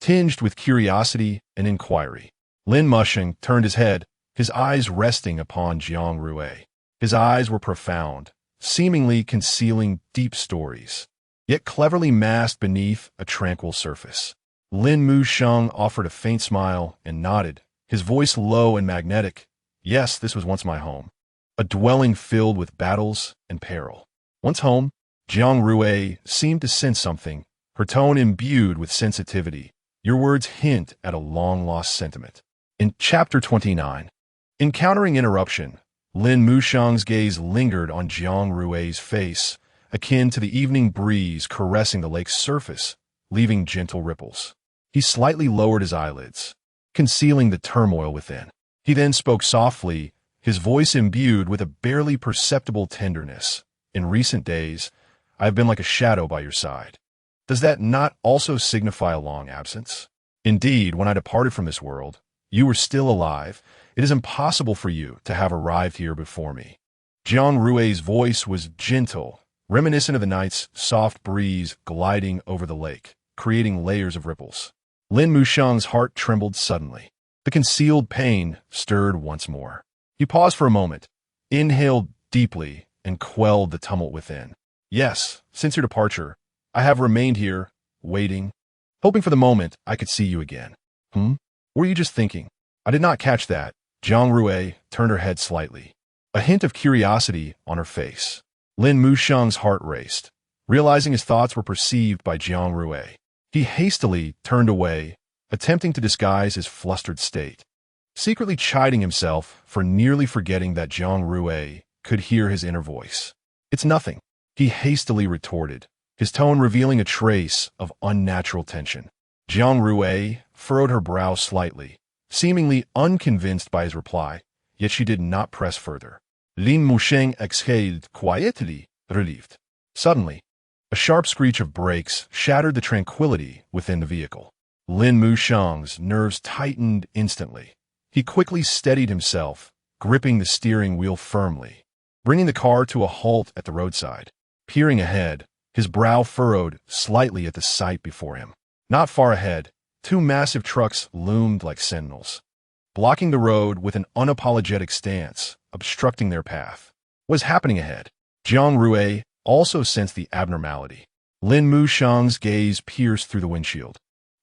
tinged with curiosity and inquiry. Lin Muxing turned his head, his eyes resting upon Jiang Rui. His eyes were profound, seemingly concealing deep stories, yet cleverly masked beneath a tranquil surface. Lin Muxing offered a faint smile and nodded, his voice low and magnetic. "Yes, this was once my home. A dwelling filled with battles and peril." Once home, Jiang Rui seemed to sense something, her tone imbued with sensitivity. "Your words hint at a long-lost sentiment." In Chapter 29, encountering interruption, Lin Muxing's gaze lingered on Jiang Rui's face, akin to the evening breeze caressing the lake's surface, leaving gentle ripples. He slightly lowered his eyelids, concealing the turmoil within. He then spoke softly, his voice imbued with a barely perceptible tenderness. "In recent days, I have been like a shadow by your side. Does that not also signify a long absence? Indeed, when I departed from this world, you were still alive. It is impossible for you to have arrived here before me." Jiang Rui's voice was gentle, reminiscent of the night's soft breeze gliding over the lake, creating layers of ripples. Lin Muxing's heart trembled suddenly. The concealed pain stirred once more. He paused for a moment, inhaled deeply, and quelled the tumult within. "Yes, since your departure, I have remained here, waiting, hoping for the moment I could see you again." "What were you just thinking?" "I did not catch that." Jiang Rui turned her head slightly, a hint of curiosity on her face. Lin Muxing's heart raced, realizing his thoughts were perceived by Jiang Rui. He hastily turned away, attempting to disguise his flustered state, secretly chiding himself for nearly forgetting that Jiang Rui could hear his inner voice. "It's nothing," he hastily retorted, his tone revealing a trace of unnatural tension. Jiang Rui furrowed her brow slightly, seemingly unconvinced by his reply, yet she did not press further. Lin Muxing exhaled quietly, relieved. Suddenly, a sharp screech of brakes shattered the tranquility within the vehicle. Lin Muxing's nerves tightened instantly. He quickly steadied himself, gripping the steering wheel firmly, bringing the car to a halt at the roadside. Peering ahead, his brow furrowed slightly at the sight before him. Not far ahead, two massive trucks loomed like sentinels, blocking the road with an unapologetic stance, obstructing their path. What was happening ahead? Jiang Rui also sensed the abnormality. Lin Muxing's gaze pierced through the windshield,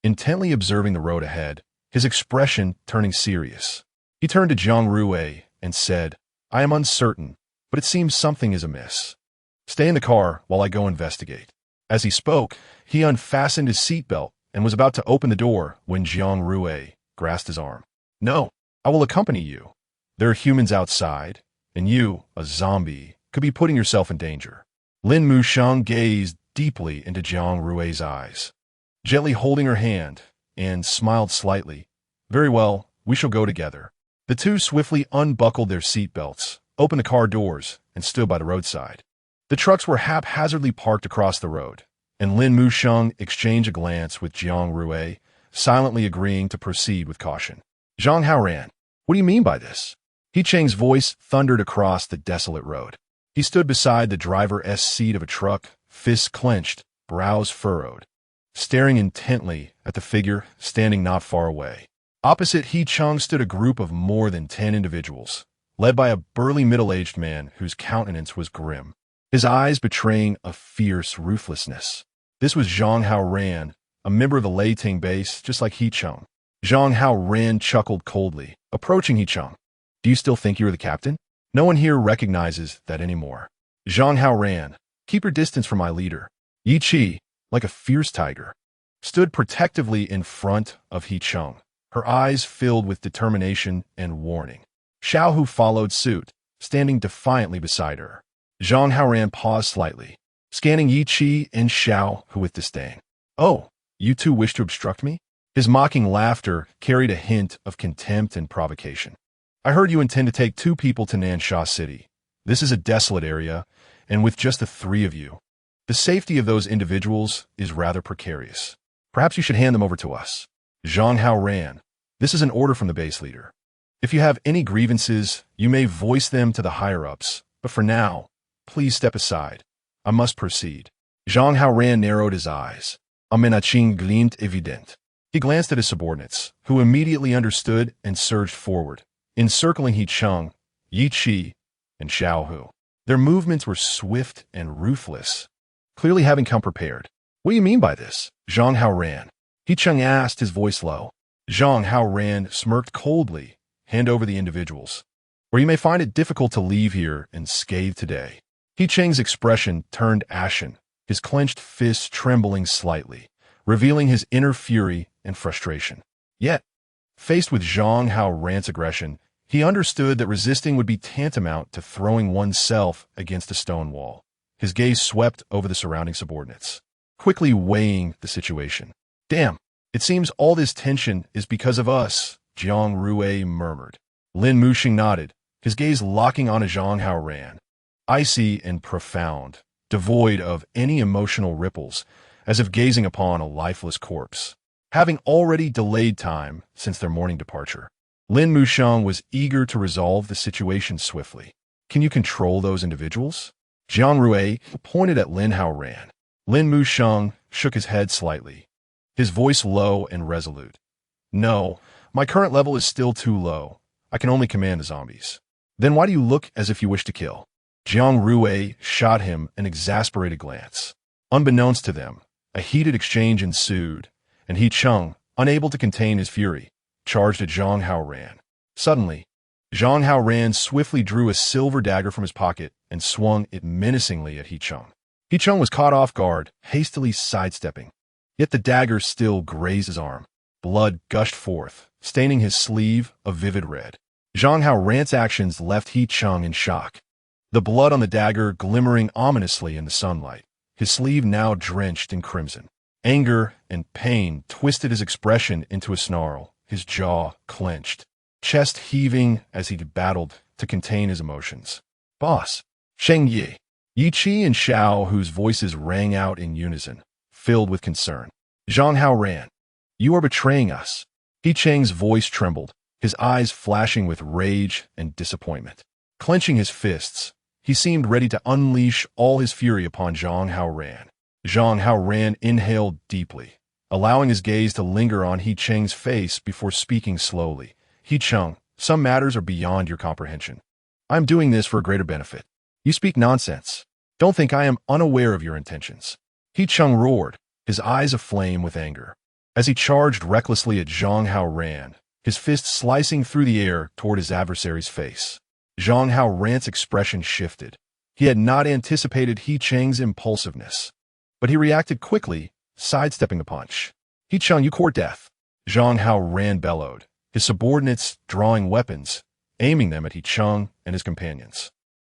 intently observing the road ahead, his expression turning serious. He turned to Jiang Rui and said, "I am uncertain, but it seems something is amiss. Stay in the car while I go investigate." As he spoke, he unfastened his seatbelt and was about to open the door when Jiang Rui grasped his arm. "No, I will accompany you. There are humans outside, and you, a zombie, could be putting yourself in danger." Lin Muxing gazed deeply into Jiang Rui's eyes, gently holding her hand, and smiled slightly. "Very well, we shall go together." The two swiftly unbuckled their seatbelts, opened the car doors, and stood by the roadside. The trucks were haphazardly parked across the road, and Lin Muxing exchanged a glance with Jiang Rui, silently agreeing to proceed with caution. "Zhang Haoran, what do you mean by this?" He Cheng's voice thundered across the desolate road. He stood beside the driver's seat of a truck, fists clenched, brows furrowed, staring intently at the figure standing not far away. Opposite He Cheng stood a group of more than 10 individuals, led by a burly middle-aged man whose countenance was grim, his eyes betraying a fierce ruthlessness. This was Zhang Haoran, a member of the Leiting base, just like He Cheng. Zhang Haoran chuckled coldly, approaching He Cheng. "Do you still think you are the captain? No one here recognizes that anymore." Zhang Haoran, "Keep your distance from my leader." Yi Qi, like a fierce tiger, stood protectively in front of He Cheng, her eyes filled with determination and warning. Xiao Hu followed suit, standing defiantly beside her. Zhang Haoran paused slightly, scanning Yi Qi and Xiao Hu with disdain. "Oh, you two wish to obstruct me?" His mocking laughter carried a hint of contempt and provocation. "I heard you intend to take 2 people to Nansha City. This is a desolate area, and with just the 3 of you, the safety of those individuals is rather precarious. Perhaps you should hand them over to us." Zhang Haoran, "This is an order from the base leader. If you have any grievances, you may voice them to the higher-ups, but for now, please step aside. I must proceed." Zhang Haoran narrowed his eyes. A menacing gleamed evident. He glanced at his subordinates, who immediately understood and surged forward, encircling He Cheng, Yi Qi, and Xiao Hu. Their movements were swift and ruthless, clearly having come prepared. "What do you mean by this?" Zhang Haoran. He Cheng asked, his voice low. Zhang Haoran smirked coldly. "Hand over the individuals, or you may find it difficult to leave here unscathed today." He Cheng's expression turned ashen, his clenched fists trembling slightly, revealing his inner fury and frustration. Yet, faced with Zhang Haoran's aggression, he understood that resisting would be tantamount to throwing oneself against a stone wall. His gaze swept over the surrounding subordinates, quickly weighing the situation. "Damn, it seems all this tension is because of us," Jiang Rui murmured. Lin Muxing nodded, his gaze locking on Zhang Haoran, icy and profound, devoid of any emotional ripples, as if gazing upon a lifeless corpse. Having already delayed time since their morning departure, Lin Muxing was eager to resolve the situation swiftly. "Can you control those individuals?" Jiang Rui pointed at Lin Haoran. Lin Muxing shook his head slightly, his voice low and resolute. "No, my current level is still too low. I can only command the zombies." "Then why do you look as if you wish to kill?" Jiang Rui shot him an exasperated glance. Unbeknownst to them, a heated exchange ensued, and He Cheng, unable to contain his fury, charged at Zhang Haoran. Suddenly, Zhang Haoran swiftly drew a silver dagger from his pocket and swung it menacingly at He Cheng. He Cheng was caught off guard, hastily sidestepping. Yet the dagger still grazed his arm. Blood gushed forth, staining his sleeve a vivid red. Zhang Haoran's actions left He Cheng in shock. The blood on the dagger glimmering ominously in the sunlight, his sleeve now drenched in crimson. Anger and pain twisted his expression into a snarl, his jaw clenched, chest heaving as he battled to contain his emotions. "Boss!" Sheng Yi, Yi Qi and Xiao, whose voices rang out in unison, filled with concern. "Zhang Haoran, you are betraying us." He Cheng's voice trembled, his eyes flashing with rage and disappointment. Clenching his fists, he seemed ready to unleash all his fury upon Zhang Haoran. Zhang Haoran inhaled deeply, allowing his gaze to linger on He Cheng's face before speaking slowly. "He Cheng, some matters are beyond your comprehension. I am doing this for a greater benefit. You speak nonsense. Don't think I am unaware of your intentions." He Cheng roared, his eyes aflame with anger, as he charged recklessly at Zhang Haoran, his fist slicing through the air toward his adversary's face. Zhang Haoran's expression shifted. He had not anticipated He Cheng's impulsiveness, but he reacted quickly, sidestepping the punch. "He Cheng, you court death!" Zhang Haoran bellowed, his subordinates drawing weapons, aiming them at He Cheng and his companions.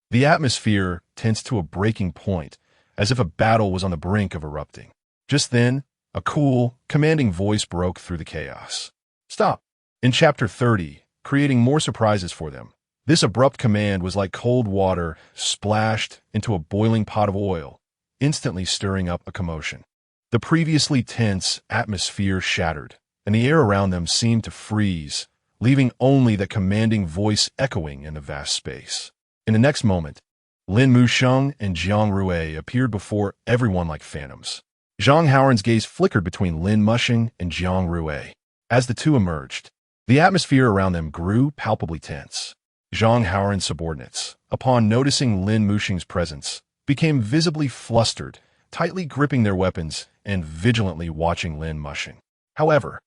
The atmosphere tensed to a breaking point, as if a battle was on the brink of erupting. Just then, a cool, commanding voice broke through the chaos. "Stop!" In Chapter 30, creating more surprises for them, this abrupt command was like cold water splashed into a boiling pot of oil, instantly stirring up a commotion. The previously tense atmosphere shattered, and the air around them seemed to freeze, leaving only the commanding voice echoing in the vast space. In the next moment, Lin Muxing and Jiang Rui appeared before everyone like phantoms. Zhang Haoran's gaze flickered between Lin Muxing and Jiang Rui. As the two emerged, the atmosphere around them grew palpably tense. Zhang Haoran's subordinates, upon noticing Lin Muxing's presence, became visibly flustered, tightly gripping their weapons and vigilantly watching Lin Muxing. However,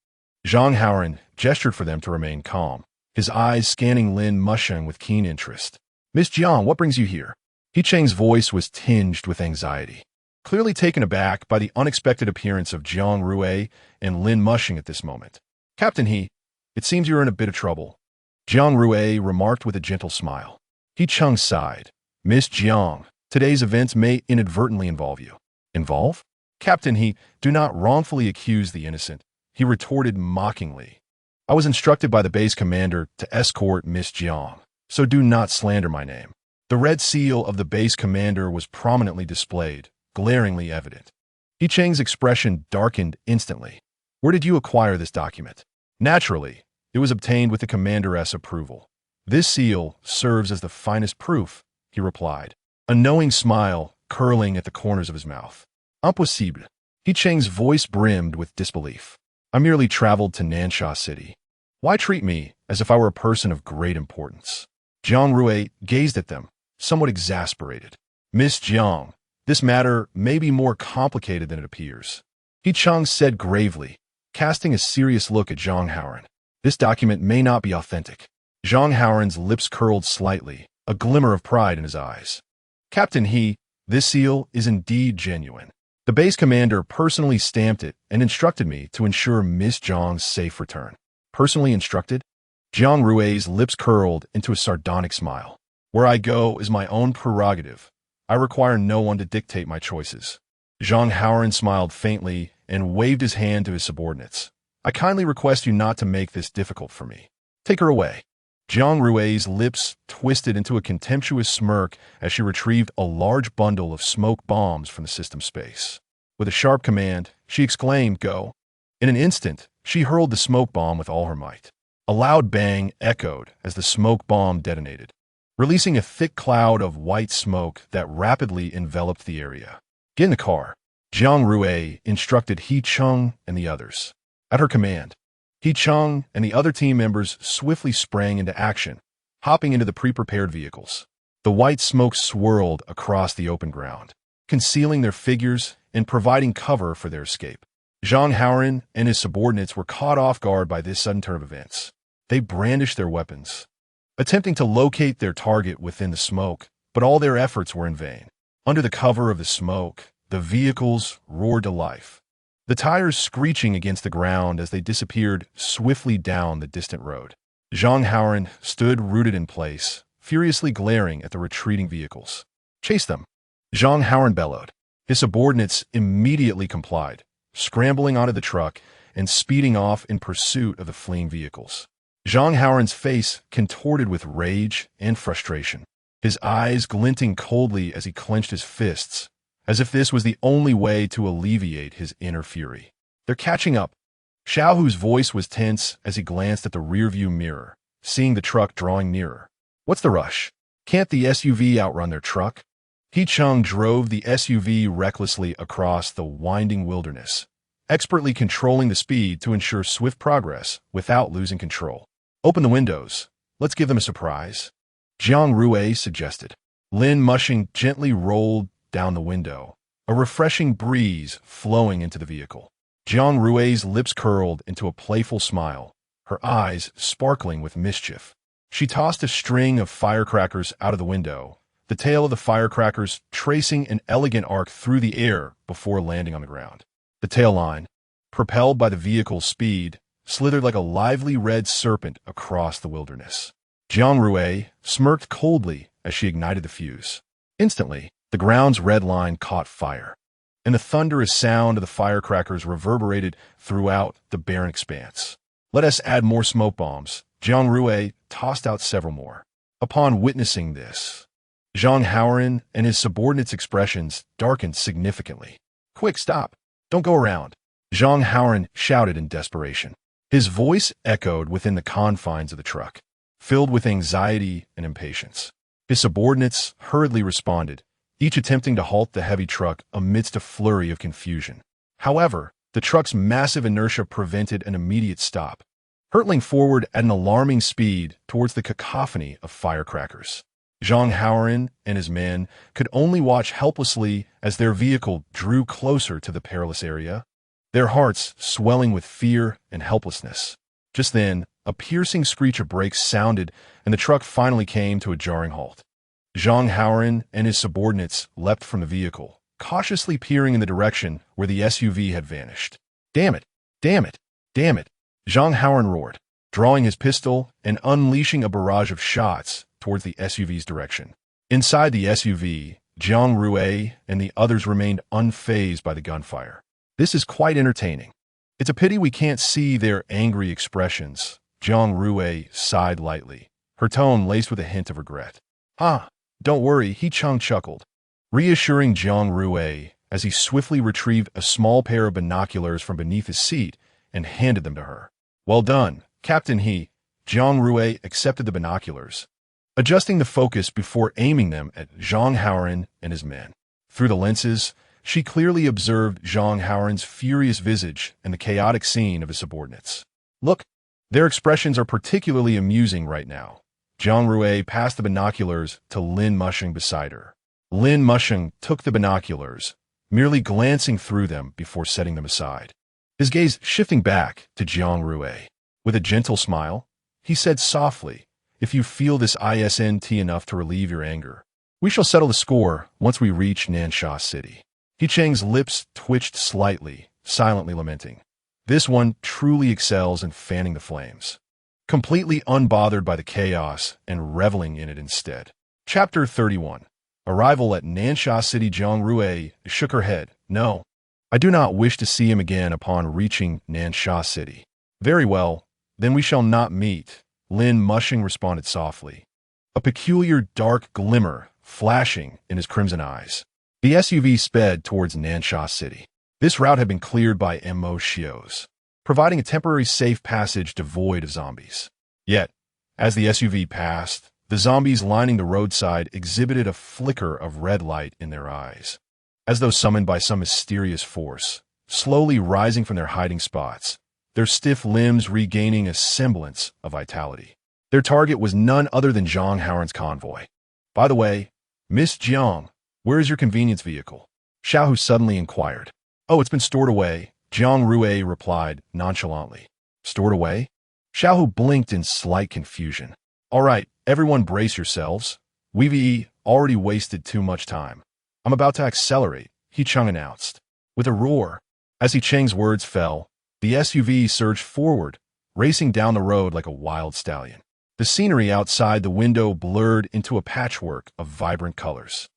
Zhang Haoran gestured for them to remain calm, his eyes scanning Lin Muxing with keen interest. "Miss Jiang, what brings you here?" He Cheng's voice was tinged with anxiety, clearly taken aback by the unexpected appearance of Jiang Rui and Lin Muxing at this moment. "Captain He, It seems you're in a bit of trouble, Jiang Rui remarked with a gentle smile. He Chung sighed. Miss Jiang, today's events may inadvertently involve you. Involve? Captain He, do not wrongfully accuse the innocent, he retorted mockingly. I was instructed by the base commander to escort Miss Jiang, so do not slander my name. The red seal of the base commander was prominently displayed, glaringly evident. He Cheng's expression darkened instantly. Where did you acquire this document? Naturally, it was obtained with the commander's approval. This seal serves as the finest proof, he replied, a knowing smile curling at the corners of his mouth. Impossible. He Cheng's voice brimmed with disbelief. I merely traveled to Nansha City. Why treat me as if I were a person of great importance? Jiang Rui gazed at them, somewhat exasperated. Miss Jiang, this matter may be more complicated than it appears. He Cheng said gravely, casting a serious look at Zhang Haoran. This document may not be authentic. Zhang Haoran's lips curled slightly, a glimmer of pride in his eyes. Captain He, this seal is indeed genuine. The base commander personally stamped it and instructed me to ensure Miss Jiang's safe return. Personally instructed? Jiang Rui's lips curled into a sardonic smile. Where I go is my own prerogative. I require no one to dictate my choices. Zhang Haoran smiled faintly and waved his hand to his subordinates. I kindly request you not to make this difficult for me. Take her away. Jiang Rui's lips twisted into a contemptuous smirk as she retrieved a large bundle of smoke bombs from the system space. With a sharp command, she exclaimed, "Go!" In an instant, she hurled the smoke bomb with all her might. A loud bang echoed as the smoke bomb detonated, releasing a thick cloud of white smoke that rapidly enveloped the area. Get in the car, Jiang Rui instructed He Cheng and the others. At her command, He Cheng and the other team members swiftly sprang into action, hopping into the pre-prepared vehicles. The white smoke swirled across the open ground, concealing their figures and providing cover for their escape. Zhang Haoran and his subordinates were caught off guard by this sudden turn of events. They brandished their weapons, attempting to locate their target within the smoke, but all their efforts were in vain. Under the cover of the smoke, the vehicles roared to life, the tires screeching against the ground as they disappeared swiftly down the distant road. Zhang Haoran stood rooted in place, furiously glaring at the retreating vehicles. Chase them! Zhang Haoran bellowed. His subordinates immediately complied, scrambling onto the truck and speeding off in pursuit of the fleeing vehicles. Zhang Haoran's face contorted with rage and frustration, his eyes glinting coldly as he clenched his fists, as if this was the only way to alleviate his inner fury. They're catching up. Xiaohu's voice was tense as he glanced at the rearview mirror, seeing the truck drawing nearer. What's the rush? Can't the SUV outrun their truck? He Cheng drove the SUV recklessly across the winding wilderness, expertly controlling the speed to ensure swift progress without losing control. Open the windows. Let's give them a surprise, Jiang Rui suggested. Lin Mushing gently rolled down the window, a refreshing breeze flowing into the vehicle. Jiang Rui's lips curled into a playful smile, her eyes sparkling with mischief. She tossed a string of firecrackers out of the window, the tail of the firecrackers tracing an elegant arc through the air before landing on the ground. The tail line, propelled by the vehicle's speed, slithered like a lively red serpent across the wilderness. Jiang Rui smirked coldly as she ignited the fuse. Instantly, the ground's red line caught fire, and the thunderous sound of the firecrackers reverberated throughout the barren expanse. Let us add more smoke bombs. Jiang Rui tossed out several more. Upon witnessing this, Zhang Haoran and his subordinates' expressions darkened significantly. Quick, stop! Don't go around! Zhang Haoran shouted in desperation. His voice echoed within the confines of the truck, filled with anxiety and impatience. His subordinates hurriedly responded, each attempting to halt the heavy truck amidst a flurry of confusion. However, the truck's massive inertia prevented an immediate stop, hurtling forward at an alarming speed towards the cacophony of firecrackers. Zhang Haoran and his men could only watch helplessly as their vehicle drew closer to the perilous area, their hearts swelling with fear and helplessness. Just then, a piercing screech of brakes sounded, and the truck finally came to a jarring halt. Zhang Haoran and his subordinates leapt from the vehicle, cautiously peering in the direction where the SUV had vanished. Damn it! Damn it! Damn it! Zhang Haoran roared. drawing his pistol and unleashing a barrage of shots towards the SUV's direction. Inside the SUV, Jiang Rui and the others remained unfazed by the gunfire. This is quite entertaining. It's a pity we can't see their angry expressions. Jiang Rui sighed lightly, her tone laced with a hint of regret. Ah, don't worry, he chuckled, reassuring Jiang Rui as he swiftly retrieved a small pair of binoculars from beneath his seat and handed them to her. Well done, Captain He. Jiang Rui accepted the binoculars, adjusting the focus before aiming them at Zhang Haoran and his men. Through the lenses, she clearly observed Zhang Haoran's furious visage and the chaotic scene of his subordinates. Look, their expressions are particularly amusing right now. Jiang Rui passed the binoculars to Lin Musheng beside her. Lin Musheng took the binoculars, merely glancing through them before setting them aside. His gaze shifting back to Jiang Rui. With a gentle smile, he said softly, "If you feel this isn't enough to relieve your anger, we shall settle the score once we reach Nansha City." He Cheng's lips twitched slightly, silently lamenting. This one truly excels in fanning the flames, completely unbothered by the chaos and reveling in it instead. Chapter 31. Arrival at Nansha City. Jiang Rui shook her head. No, I do not wish to see him again upon reaching Nansha City. Very well, then we shall not meet, Lin Musheng responded softly, a peculiar dark glimmer flashing in his crimson eyes. The SUV sped towards Nansha City. This route had been cleared by MO Shios, providing a temporary safe passage devoid of zombies. Yet, as the SUV passed, the zombies lining the roadside exhibited a flicker of red light in their eyes, as though summoned by some mysterious force, slowly rising from their hiding spots, their stiff limbs regaining a semblance of vitality. Their target was none other than Zhang Haoran's convoy. By the way, Miss Jiang, where is your convenience vehicle? Xiaohu suddenly inquired. Oh, it's been stored away, Jiang Rui replied nonchalantly. Stored away? Xiaohu blinked in slight confusion. All right, everyone brace yourselves. We've already wasted too much time. I'm about to accelerate, He Cheng announced. With a roar, as He Cheng's words fell, the SUV surged forward, racing down the road like a wild stallion. The scenery outside the window blurred into a patchwork of vibrant colors.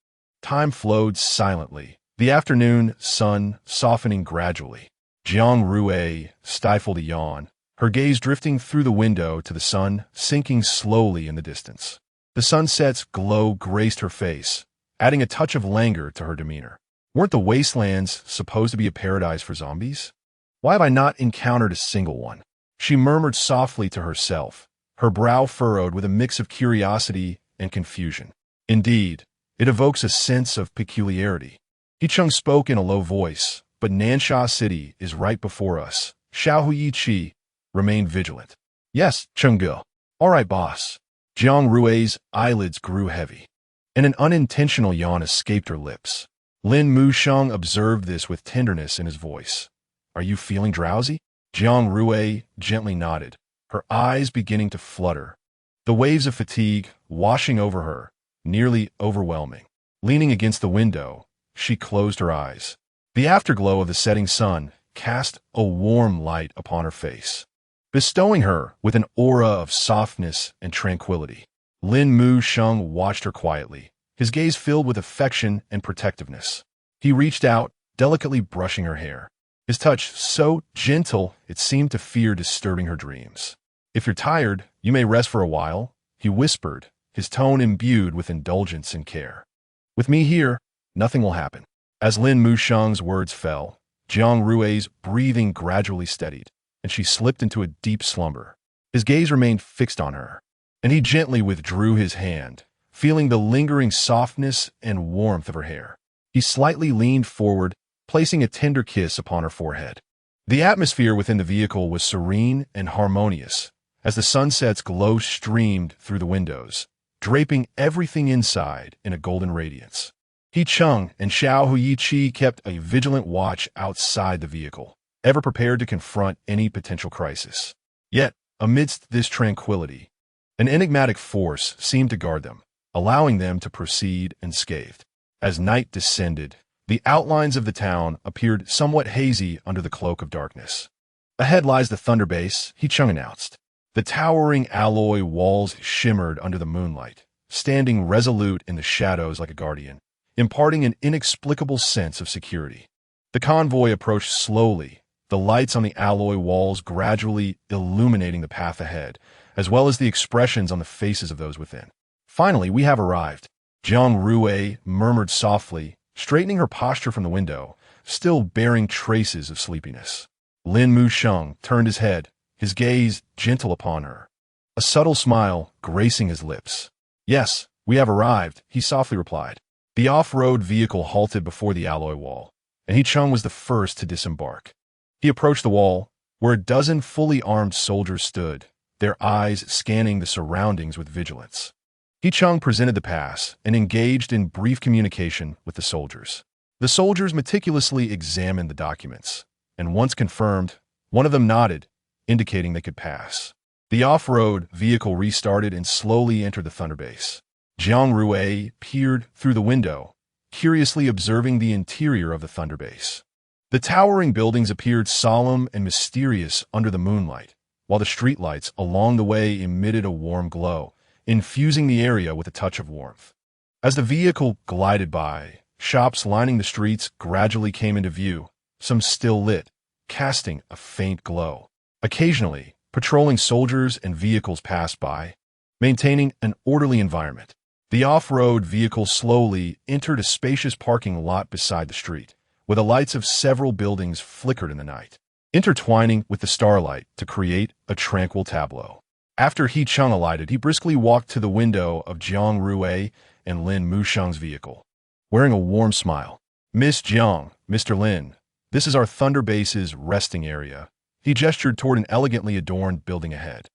Time flowed silently, the afternoon sun softening gradually. Jiang Rui stifled a yawn, her gaze drifting through the window to the sun sinking slowly in the distance. The sunset's glow graced her face, adding a touch of languor to her demeanor. Weren't the wastelands supposed to be a paradise for zombies? Why have I not encountered a single one? She murmured softly to herself, her brow furrowed with a mix of curiosity and confusion. Indeed, it evokes a sense of peculiarity. He Cheng spoke in a low voice, but Nansha City is right before us. Xiaohu Yiqi remained vigilant. Yes, Chengge. All right, boss. Jiang Rui's eyelids grew heavy, and an unintentional yawn escaped her lips. Lin Musheng observed this with tenderness in his voice. Are you feeling drowsy? Jiang Rui gently nodded, her eyes beginning to flutter, the waves of fatigue washing over her, nearly overwhelming. Leaning against the window, she closed her eyes. The afterglow of the setting sun cast a warm light upon her face, bestowing her with an aura of softness and tranquility. Lin Musheng watched her quietly, his gaze filled with affection and protectiveness. He reached out, delicately brushing her hair, his touch so gentle it seemed to fear disturbing her dreams. If you're tired, you may rest for a while, he whispered, his tone imbued with indulgence and care. With me here, nothing will happen. As Lin Musheng's words fell, Jiang Rui's breathing gradually steadied, and she slipped into a deep slumber. His gaze remained fixed on her, and he gently withdrew his hand, feeling the lingering softness and warmth of her hair. He slightly leaned forward, placing a tender kiss upon her forehead. The atmosphere within the vehicle was serene and harmonious, as the sunset's glow streamed through the windows, draping everything inside in a golden radiance. He Cheng and Xiaohu Yiqi kept a vigilant watch outside the vehicle, ever prepared to confront any potential crisis. Yet, amidst this tranquility, an enigmatic force seemed to guard them, allowing them to proceed unscathed. As night descended, the outlines of the town appeared somewhat hazy under the cloak of darkness. Ahead lies the Thunder Base, He Cheng announced. The towering alloy walls shimmered under the moonlight, standing resolute in the shadows like a guardian, imparting an inexplicable sense of security. The convoy approached slowly, the lights on the alloy walls gradually illuminating the path ahead, as well as the expressions on the faces of those within. Finally, we have arrived, Jiang Rui murmured softly, straightening her posture from the window, still bearing traces of sleepiness. Lin Musheng turned his head, his gaze gentle upon her, a subtle smile gracing his lips. Yes, we have arrived, he softly replied. The off-road vehicle halted before the alloy wall, and He Chung was the first to disembark. He approached the wall, where a dozen fully armed soldiers stood, their eyes scanning the surroundings with vigilance. He Chung presented the pass and engaged in brief communication with the soldiers. The soldiers meticulously examined the documents, and once confirmed, one of them nodded, indicating they could pass. The off-road vehicle restarted and slowly entered the Thunder Base. Jiang Rui peered through the window, curiously observing the interior of the Thunder Base. The towering buildings appeared solemn and mysterious under the moonlight, while the streetlights along the way emitted a warm glow, infusing the area with a touch of warmth. As the vehicle glided by, shops lining the streets gradually came into view, some still lit, casting a faint glow. Occasionally, patrolling soldiers and vehicles passed by, maintaining an orderly environment. The off-road vehicle slowly entered a spacious parking lot beside the street, where the lights of several buildings flickered in the night, intertwining with the starlight to create a tranquil tableau. After He Chung alighted, he briskly walked to the window of Jiang Rui and Lin Musheng's vehicle, wearing a warm smile. Miss Jiang, Mr. Lin, this is our Thunder Base's resting area. He gestured toward an elegantly adorned building ahead.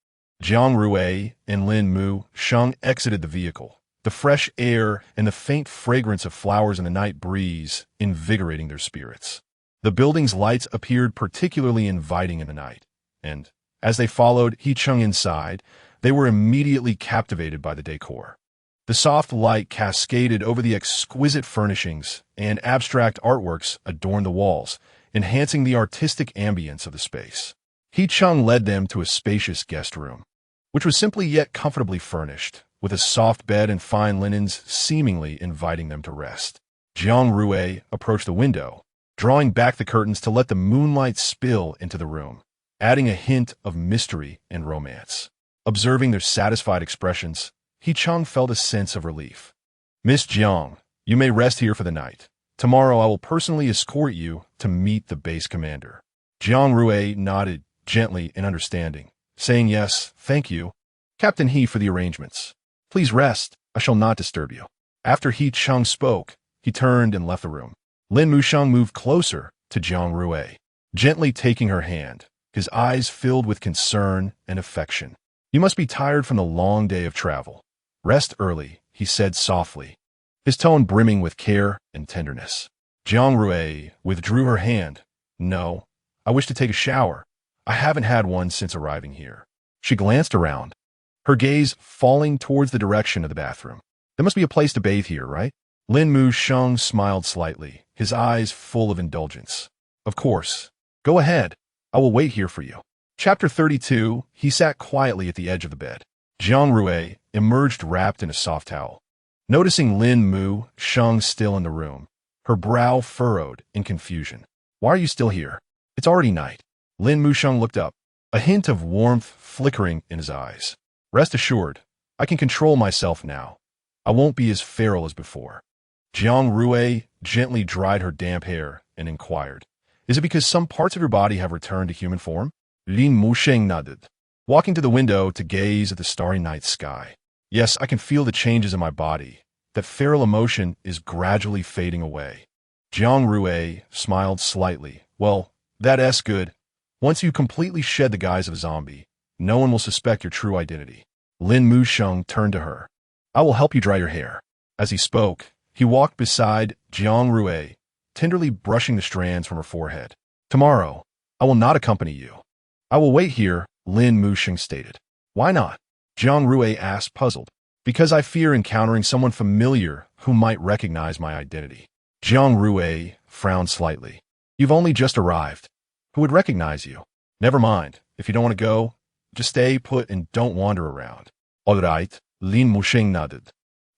Jiang Rui and Lin Musheng exited the vehicle, the fresh air and the faint fragrance of flowers in the night breeze invigorating their spirits. The building's lights appeared particularly inviting in the night, and, as they followed He Chung inside, they were immediately captivated by the decor. The soft light cascaded over the exquisite furnishings, and abstract artworks adorned the walls, enhancing the artistic ambience of the space. He Chung led them to a spacious guest room, which was simply yet comfortably furnished, with a soft bed and fine linens seemingly inviting them to rest. Jiang Rui approached the window, drawing back the curtains to let the moonlight spill into the room, adding a hint of mystery and romance. Observing their satisfied expressions, He Chung felt a sense of relief. Miss Jiang, you may rest here for the night. Tomorrow I will personally escort you to meet the base commander. Jiang Rui nodded gently in understanding, saying yes, thank you, Captain He, for the arrangements. Please rest, I shall not disturb you. After He Chung spoke, he turned and left the room. Lin Musheng moved closer to Jiang Rui, gently taking her hand, his eyes filled with concern and affection. You must be tired from the long day of travel. Rest early, he said softly, his tone brimming with care and tenderness. Jiang Rui withdrew her hand. No, I wish to take a shower. I haven't had one since arriving here. She glanced around, her gaze falling towards the direction of the bathroom. There must be a place to bathe here, right? Lin Musheng smiled slightly, his eyes full of indulgence. Of course. Go ahead. I will wait here for you. Chapter 32, he sat quietly at the edge of the bed. Jiang Rui emerged wrapped in a soft towel. Noticing Lin Musheng still in the room, her brow furrowed in confusion. Why are you still here? It's already night. Lin Musheng looked up, a hint of warmth flickering in his eyes. Rest assured, I can control myself now. I won't be as feral as before. Jiang Rui gently dried her damp hair and inquired, is it because some parts of your body have returned to human form? Lin Musheng nodded, walking to the window to gaze at the starry night sky. Yes, I can feel the changes in my body. That feral emotion is gradually fading away. Jiang Rui smiled slightly. Well, that's good. Once you completely shed the guise of a zombie, no one will suspect your true identity. Lin Musheng turned to her. I will help you dry your hair. As he spoke, he walked beside Jiang Rui, tenderly brushing the strands from her forehead. Tomorrow, I will not accompany you. I will wait here, Lin Musheng stated. Why not? Jiang Rui asked, puzzled. Because I fear encountering someone familiar who might recognize my identity. Jiang Rui frowned slightly. You've only just arrived. Who would recognize you? Never mind. If you don't want to go, Just stay put and don't wander around. All right, Lin Musheng nodded.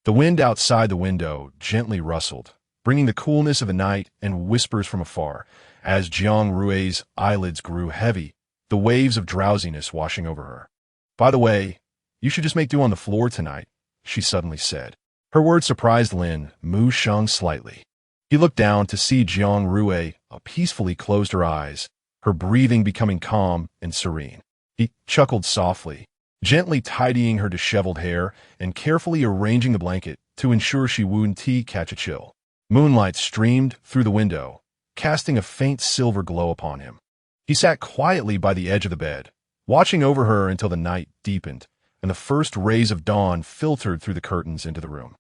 The wind outside the window gently rustled, bringing the coolness of the night and whispers from afar. As Jiang Rui's eyelids grew heavy, the waves of drowsiness washing over her. By the way, you should just make do on the floor tonight, she suddenly said. Her words surprised Lin Musheng slightly. He looked down to see Jiang Rui peacefully closed her eyes, her breathing becoming calm and serene. He chuckled softly, gently tidying her disheveled hair and carefully arranging the blanket to ensure she wouldn't catch a chill. Moonlight streamed through the window, casting a faint silver glow upon him. He sat quietly by the edge of the bed, watching over her until the night deepened and the first rays of dawn filtered through the curtains into the room.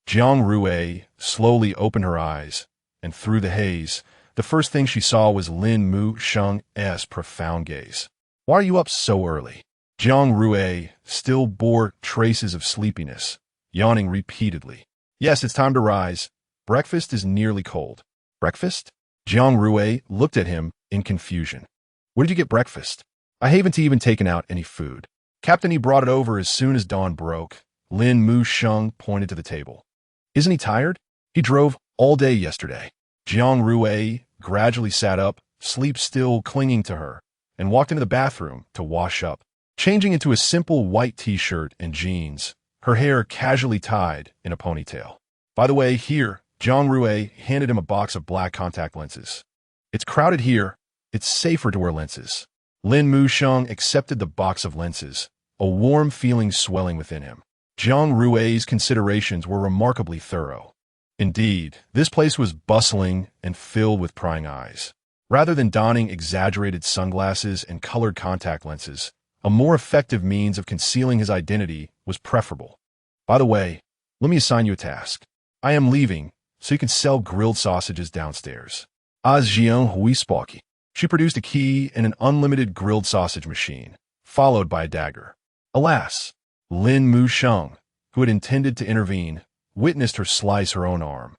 Jiang Rui slowly opened her eyes, and through the haze, the first thing she saw was Lin Musheng's profound gaze. Why are you up so early? Jiang Rui still bore traces of sleepiness, yawning repeatedly. Yes, it's time to rise. Breakfast is nearly cold. Breakfast? Jiang Rui looked at him in confusion. Where did you get breakfast? I haven't even taken out any food. Captain, he brought it over as soon as dawn broke. Lin Musheng pointed to the table. Isn't he tired? He drove all day yesterday. Jiang Rui gradually sat up, sleep still clinging to her, and walked into the bathroom to wash up, changing into a simple white t-shirt and jeans, her hair casually tied in a ponytail. By the way, here, Jiang Rui handed him a box of black contact lenses. It's crowded here. It's safer to wear lenses. Lin Musheng accepted the box of lenses, a warm feeling swelling within him. Jiang Rui's considerations were remarkably thorough. Indeed, this place was bustling and filled with prying eyes. Rather than donning exaggerated sunglasses and colored contact lenses, a more effective means of concealing his identity was preferable. By the way, let me assign you a task. I am leaving, so you can sell grilled sausages downstairs. Jiang Rui spoke. She produced a key and an unlimited grilled sausage machine, followed by a dagger. Alas, Lin Musheng, who had intended to intervene, witnessed her slice her own arm.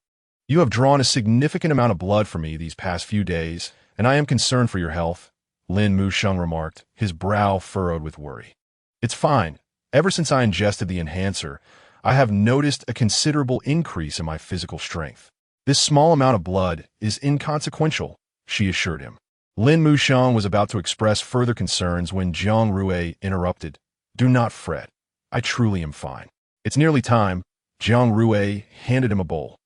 You have drawn a significant amount of blood from me these past few days, and I am concerned for your health, Lin Musheng remarked, his brow furrowed with worry. It's fine. Ever since I ingested the enhancer, I have noticed a considerable increase in my physical strength. This small amount of blood is inconsequential, she assured him. Lin Musheng was about to express further concerns when Jiang Rui interrupted. Do not fret. I truly am fine. It's nearly time. Jiang Rui handed him a bowl,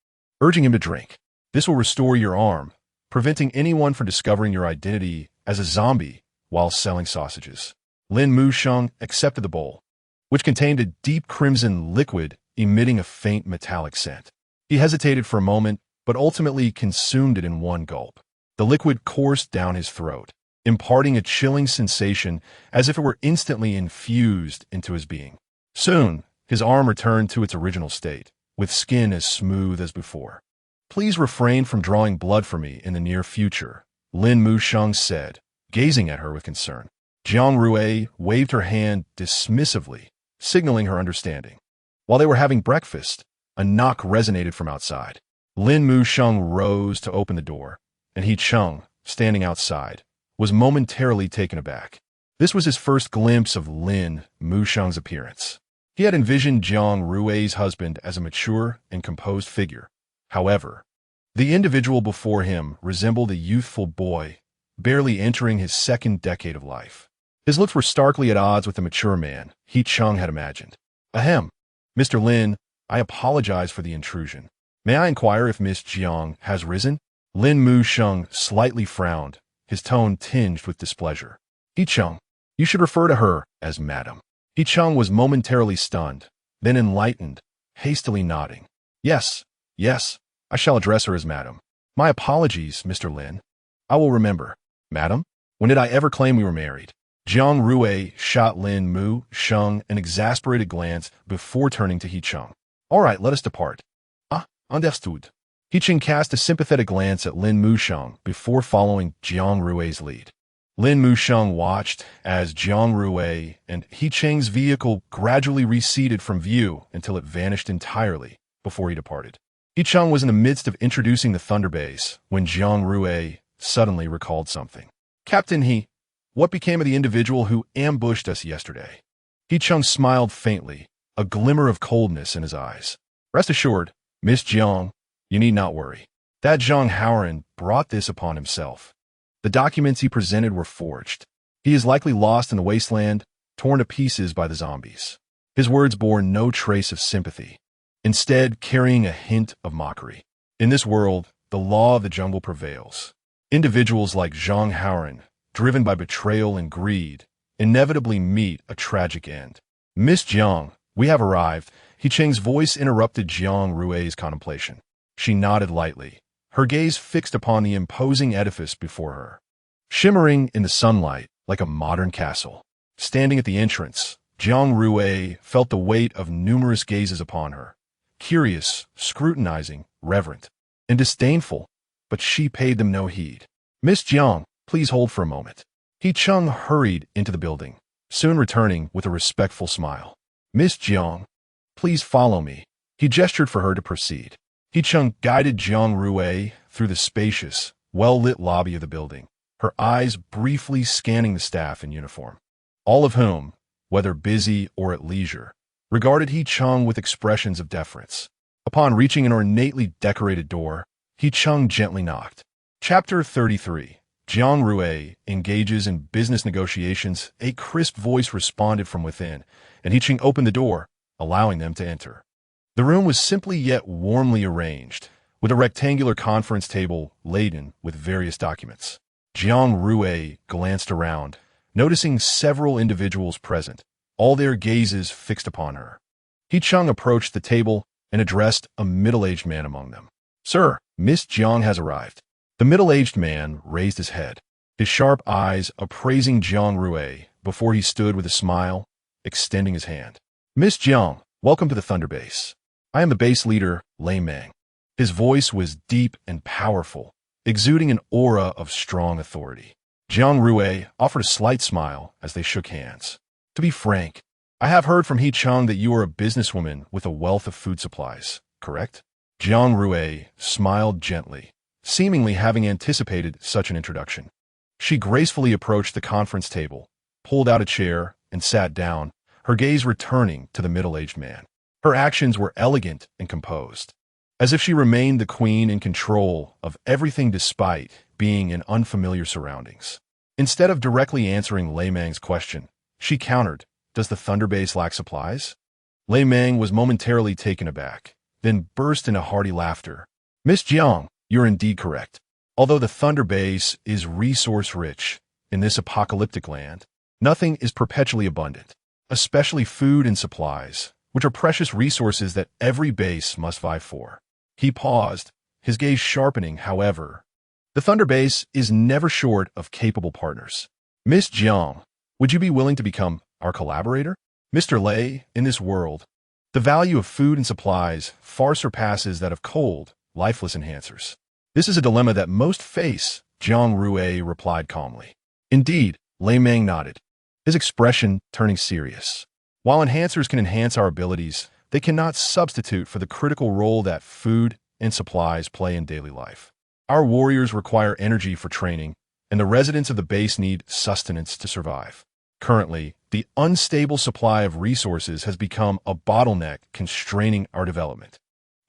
urging him to drink. This will restore your arm, preventing anyone from discovering your identity as a zombie while selling sausages. Lin Musheng accepted the bowl, which contained a deep crimson liquid emitting a faint metallic scent. He hesitated for a moment, but ultimately consumed it in one gulp. The liquid coursed down his throat, imparting a chilling sensation as if it were instantly infused into his being. Soon, his arm returned to its original state, with skin as smooth as before. Please refrain from drawing blood for me in the near future, Lin Musheng said, gazing at her with concern. Jiang Rui waved her hand dismissively, signaling her understanding. While they were having breakfast, a knock resonated from outside. Lin Musheng rose to open the door, and He Chung, standing outside, was momentarily taken aback. This was his first glimpse of Lin Musheng's appearance. He had envisioned Jiang Rui's husband as a mature and composed figure. However, the individual before him resembled a youthful boy, barely entering his second decade of life. His looks were starkly at odds with the mature man He Chung had imagined. Ahem. Mr. Lin, I apologize for the intrusion. May I inquire if Miss Jiang has risen? Lin Musheng slightly frowned, his tone tinged with displeasure. He Chung, you should refer to her as Madam. He Chung was momentarily stunned, then enlightened, hastily nodding. Yes, I shall address her as Madam. My apologies, Mr. Lin. I will remember. Madam? When did I ever claim we were married? Jiang Rui shot Lin Musheng an exasperated glance before turning to He Chung. All right, let us depart. Understood. He Chung cast a sympathetic glance at Lin Musheng before following Jiang Rui's lead. Lin Musheng watched as Jiang Rui and He Cheng's vehicle gradually receded from view until it vanished entirely before he departed. He Chung was in the midst of introducing the Thunder Base when Jiang Rui suddenly recalled something. Captain, what became of the individual who ambushed us yesterday? He Chung smiled faintly, a glimmer of coldness in his eyes. Rest assured, Miss Jiang, you need not worry. That Zhang Haoran brought this upon himself. The documents he presented were forged. He is likely lost in the wasteland, torn to pieces by the zombies. His words bore no trace of sympathy, instead carrying a hint of mockery. In this world, the law of the jungle prevails. Individuals like Zhang Haoran, driven by betrayal and greed, inevitably meet a tragic end. Miss Jiang, we have arrived. He Cheng's voice interrupted Jiang Rui's contemplation. She nodded lightly, her gaze fixed upon the imposing edifice before her. Shimmering in the sunlight like a modern castle. Standing at the entrance, Jiang Rui felt the weight of numerous gazes upon her. Curious, scrutinizing, reverent, and disdainful, but she paid them no heed. Miss Jiang, please hold for a moment. He Chung hurried into the building, soon returning with a respectful smile. Miss Jiang, please follow me. He gestured for her to proceed. He Chung guided Jiang Rui through the spacious, well-lit lobby of the building, her eyes briefly scanning the staff in uniform, all of whom, whether busy or at leisure, regarded He Chung with expressions of deference. Upon reaching an ornately decorated door, He Chung gently knocked. Chapter 33. Jiang Rui engages in business negotiations. A crisp voice responded from within, and He Chung opened the door, allowing them to enter. The room was simply yet warmly arranged, with a rectangular conference table laden with various documents. Jiang Rui glanced around, noticing several individuals present, all their gazes fixed upon her. He Chung approached the table and addressed a middle-aged man among them. Sir, Miss Jiang has arrived. The middle-aged man raised his head, his sharp eyes appraising Jiang Rui before he stood with a smile, extending his hand. Miss Jiang, welcome to the Thunder Base. I am the base leader, Lei Meng. His voice was deep and powerful, exuding an aura of strong authority. Jiang Rui offered a slight smile as they shook hands. To be frank, I have heard from He Chung that you are a businesswoman with a wealth of food supplies, correct? Jiang Rui smiled gently, seemingly having anticipated such an introduction. She gracefully approached the conference table, pulled out a chair, and sat down, her gaze returning to the middle-aged man. Her actions were elegant and composed, as if she remained the queen in control of everything despite being in unfamiliar surroundings. Instead of directly answering Lei Meng's question, she countered, Does the Thunder Base lack supplies? Lei Meng was momentarily taken aback, then burst into hearty laughter. Miss Jiang, you're indeed correct. Although the Thunder Base is resource-rich in this apocalyptic land, nothing is perpetually abundant, especially food and supplies, which are precious resources that every base must vie for. He paused, his gaze sharpening, however. The Thunder Base is never short of capable partners. Miss Jiang, would you be willing to become our collaborator? Mr. Lei, in this world, the value of food and supplies far surpasses that of cold, lifeless enhancers. This is a dilemma that most face, Jiang Rui replied calmly. Indeed, Lei Meng nodded, his expression turning serious. While enhancers can enhance our abilities, they cannot substitute for the critical role that food and supplies play in daily life. Our warriors require energy for training, and the residents of the base need sustenance to survive. Currently, the unstable supply of resources has become a bottleneck constraining our development.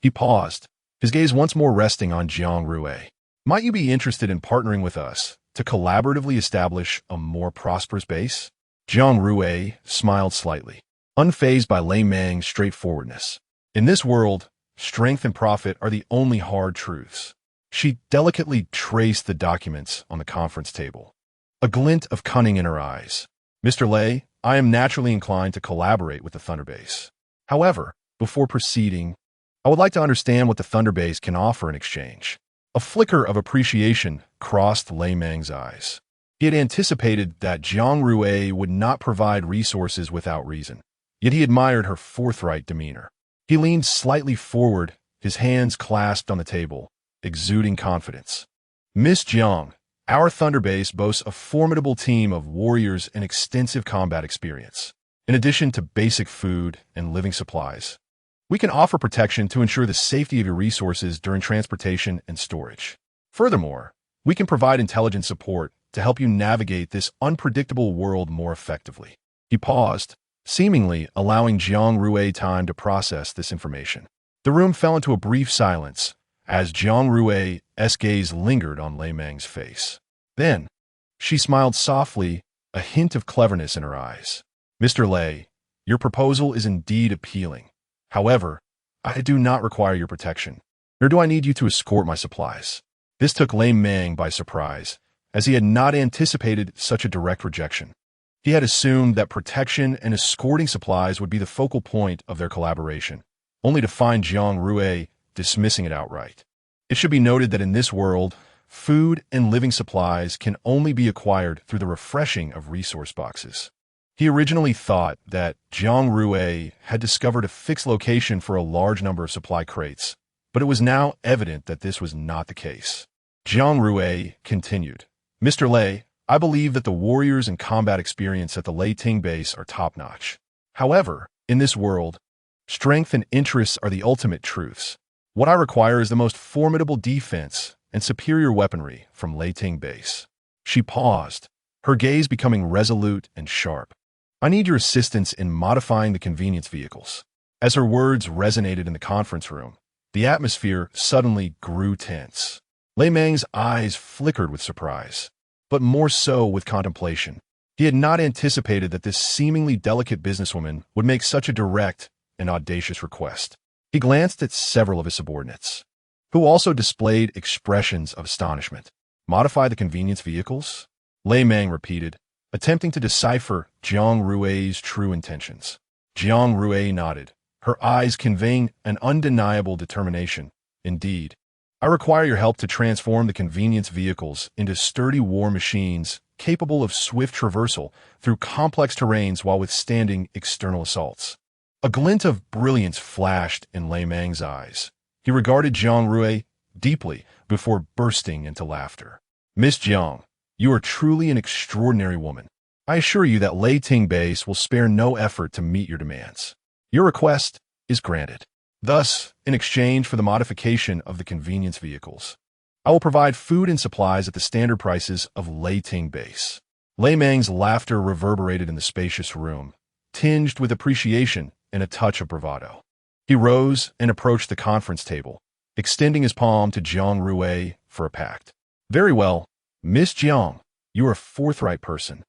He paused, his gaze once more resting on Jiang Rui. Might you be interested in partnering with us to collaboratively establish a more prosperous base? Jiang Rui smiled slightly, unfazed by Lei Meng's straightforwardness. In this world, strength and profit are the only hard truths. She delicately traced the documents on the conference table, a glint of cunning in her eyes. Mr. Lei, I am naturally inclined to collaborate with the Thunder Base. However, before proceeding, I would like to understand what the Thunder Base can offer in exchange. A flicker of appreciation crossed Lei Meng's eyes. He had anticipated that Jiang Rui would not provide resources without reason, yet he admired her forthright demeanor. He leaned slightly forward, his hands clasped on the table, exuding confidence. Miss Jiang, our Thunder Base boasts a formidable team of warriors and extensive combat experience. In addition to basic food and living supplies, we can offer protection to ensure the safety of your resources during transportation and storage. Furthermore, we can provide intelligence support to help you navigate this unpredictable world more effectively. He paused, seemingly allowing Jiang Rui time to process this information. The room fell into a brief silence as Jiang Rui's gaze lingered on Lei Meng's face. Then, she smiled softly, a hint of cleverness in her eyes. "Mr. Lei, your proposal is indeed appealing. However, I do not require your protection, nor do I need you to escort my supplies." This took Lei Meng by surprise, as he had not anticipated such a direct rejection. He had assumed that protection and escorting supplies would be the focal point of their collaboration, only to find Jiang Rui dismissing it outright. It should be noted that in this world, food and living supplies can only be acquired through the refreshing of resource boxes. He originally thought that Jiang Rui had discovered a fixed location for a large number of supply crates, but it was now evident that this was not the case. Jiang Rui continued, "Mr. Lei, I believe that the warriors and combat experience at the Lei Ting base are top-notch. However, in this world, strength and interests are the ultimate truths. What I require is the most formidable defense and superior weaponry from Lei Ting base." She paused, her gaze becoming resolute and sharp. "I need your assistance in modifying the convenience vehicles." As her words resonated in the conference room, the atmosphere suddenly grew tense. Lei Meng's eyes flickered with surprise, but more so with contemplation. He had not anticipated that this seemingly delicate businesswoman would make such a direct and audacious request. He glanced at several of his subordinates, who also displayed expressions of astonishment. "Modify the convenience vehicles?" Lei Meng repeated, attempting to decipher Jiang Rui's true intentions. Jiang Rui nodded, her eyes conveying an undeniable determination. "Indeed, I require your help to transform the convenience vehicles into sturdy war machines capable of swift traversal through complex terrains while withstanding external assaults." A glint of brilliance flashed in Lei Meng's eyes. He regarded Jiang Rui deeply before bursting into laughter. "Miss Jiang, you are truly an extraordinary woman. I assure you that Lei Ting base will spare no effort to meet your demands. Your request is granted. Thus, in exchange for the modification of the convenience vehicles, I will provide food and supplies at the standard prices of Lei Ting base." Lei Meng's laughter reverberated in the spacious room, tinged with appreciation and a touch of bravado. He rose and approached the conference table, extending his palm to Jiang Rui for a pact. "Very well, Miss Jiang, you are a forthright person.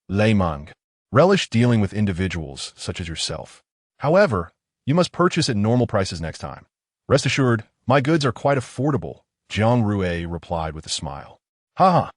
Lei Meng, relish dealing with individuals such as yourself. However, you must purchase at normal prices next time. Rest assured, my goods are quite affordable," Jiang Rui replied with a smile. "Ha!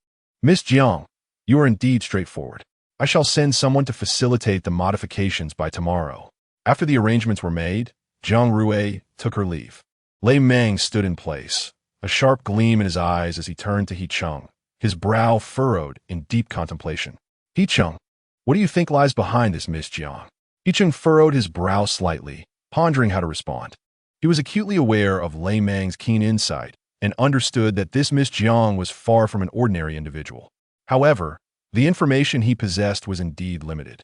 Miss Jiang, you are indeed straightforward. I shall send someone to facilitate the modifications by tomorrow." After the arrangements were made, Jiang Rui took her leave. Lei Meng stood in place, a sharp gleam in his eyes as he turned to He Chung, his brow furrowed in deep contemplation. "He Chung, what do you think lies behind this, Miss Jiang?" He Chung furrowed his brow slightly, pondering how to respond. He was acutely aware of Lei Meng's keen insight and understood that this Miss Jiang was far from an ordinary individual. However, the information he possessed was indeed limited,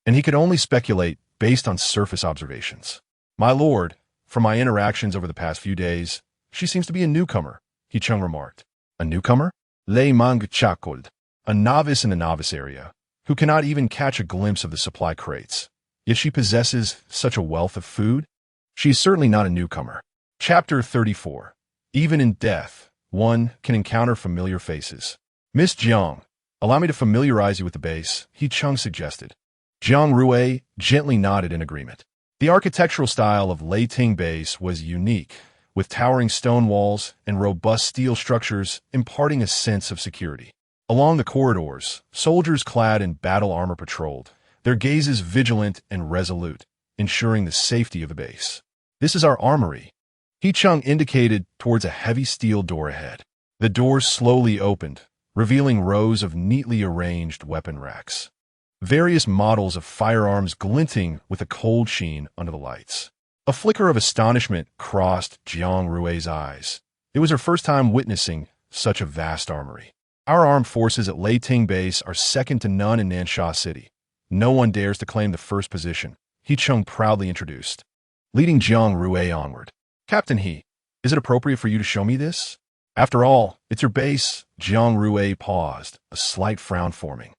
and he could only speculate based on surface observations. "My lord, from my interactions over the past few days, she seems to be a newcomer," He Chung remarked. "A newcomer?" Lei Meng chuckled. "A novice in the novice area, who cannot even catch a glimpse of the supply crates. Yet she possesses such a wealth of food? She is certainly not a newcomer." Chapter 34. Even in death, one can encounter familiar faces. "Miss Jiang, allow me to familiarize you with the base," He Chung suggested. Jiang Rui gently nodded in agreement. The architectural style of Lei Ting base was unique, with towering stone walls and robust steel structures imparting a sense of security. Along the corridors, soldiers clad in battle armor patrolled, their gazes vigilant and resolute, ensuring the safety of the base. "This is our armory," He Chung indicated towards a heavy steel door ahead. The door slowly opened, revealing rows of neatly arranged weapon racks. Various models of firearms glinting with a cold sheen under the lights. A flicker of astonishment crossed Jiang Rui's eyes. It was her first time witnessing such a vast armory. "Our armed forces at Lei Ting base are second to none in Nansha City. No one dares to claim the first position," He Chung proudly introduced, leading Jiang Rui onward. "Captain He, is it appropriate for you to show me this?" After all, it's your base. Jiang Rui paused, a slight frown forming.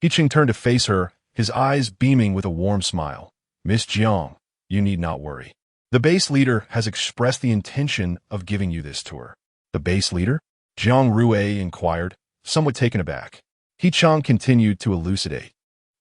Yiqing turned to face her, his eyes beaming with a warm smile. Miss Jiang, you need not worry. The base leader has expressed the intention of giving you this tour. The base leader? Jiang Rui inquired, somewhat taken aback. Yiqing continued to elucidate.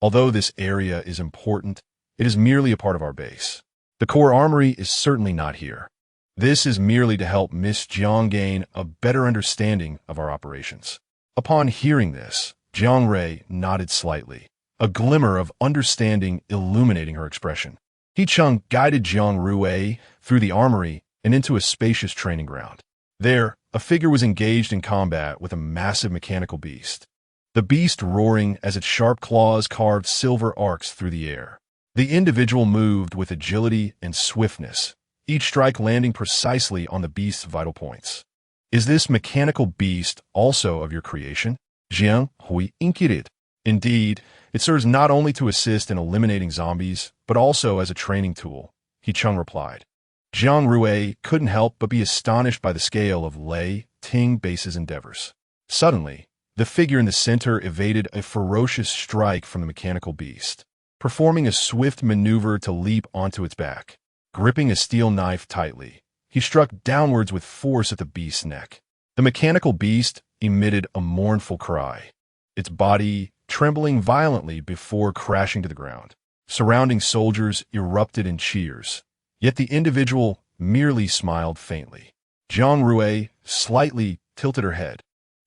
Although this area is important, it is merely a part of our base. The core armory is certainly not here. This is merely to help Miss Jiang gain a better understanding of our operations. Upon hearing this, Jiang Rui nodded slightly, a glimmer of understanding illuminating her expression. Yiqing guided Jiang Rui through the armory and into a spacious training ground. There, a figure was engaged in combat with a massive mechanical beast. The beast roaring as its sharp claws carved silver arcs through the air. The individual moved with agility and swiftness, each strike landing precisely on the beast's vital points. Is this mechanical beast also of your creation? Jiang Rui inquired. Indeed, it serves not only to assist in eliminating zombies, but also as a training tool, Yiqing replied. Jiang Rui couldn't help but be astonished by the scale of Lei Ting Base's endeavors. Suddenly, the figure in the center evaded a ferocious strike from the mechanical beast, performing a swift maneuver to leap onto its back. Gripping a steel knife tightly, he struck downwards with force at the beast's neck. The mechanical beast emitted a mournful cry, its body trembling violently before crashing to the ground. Surrounding soldiers erupted in cheers, yet the individual merely smiled faintly. Jiang Rui slightly tilted her head,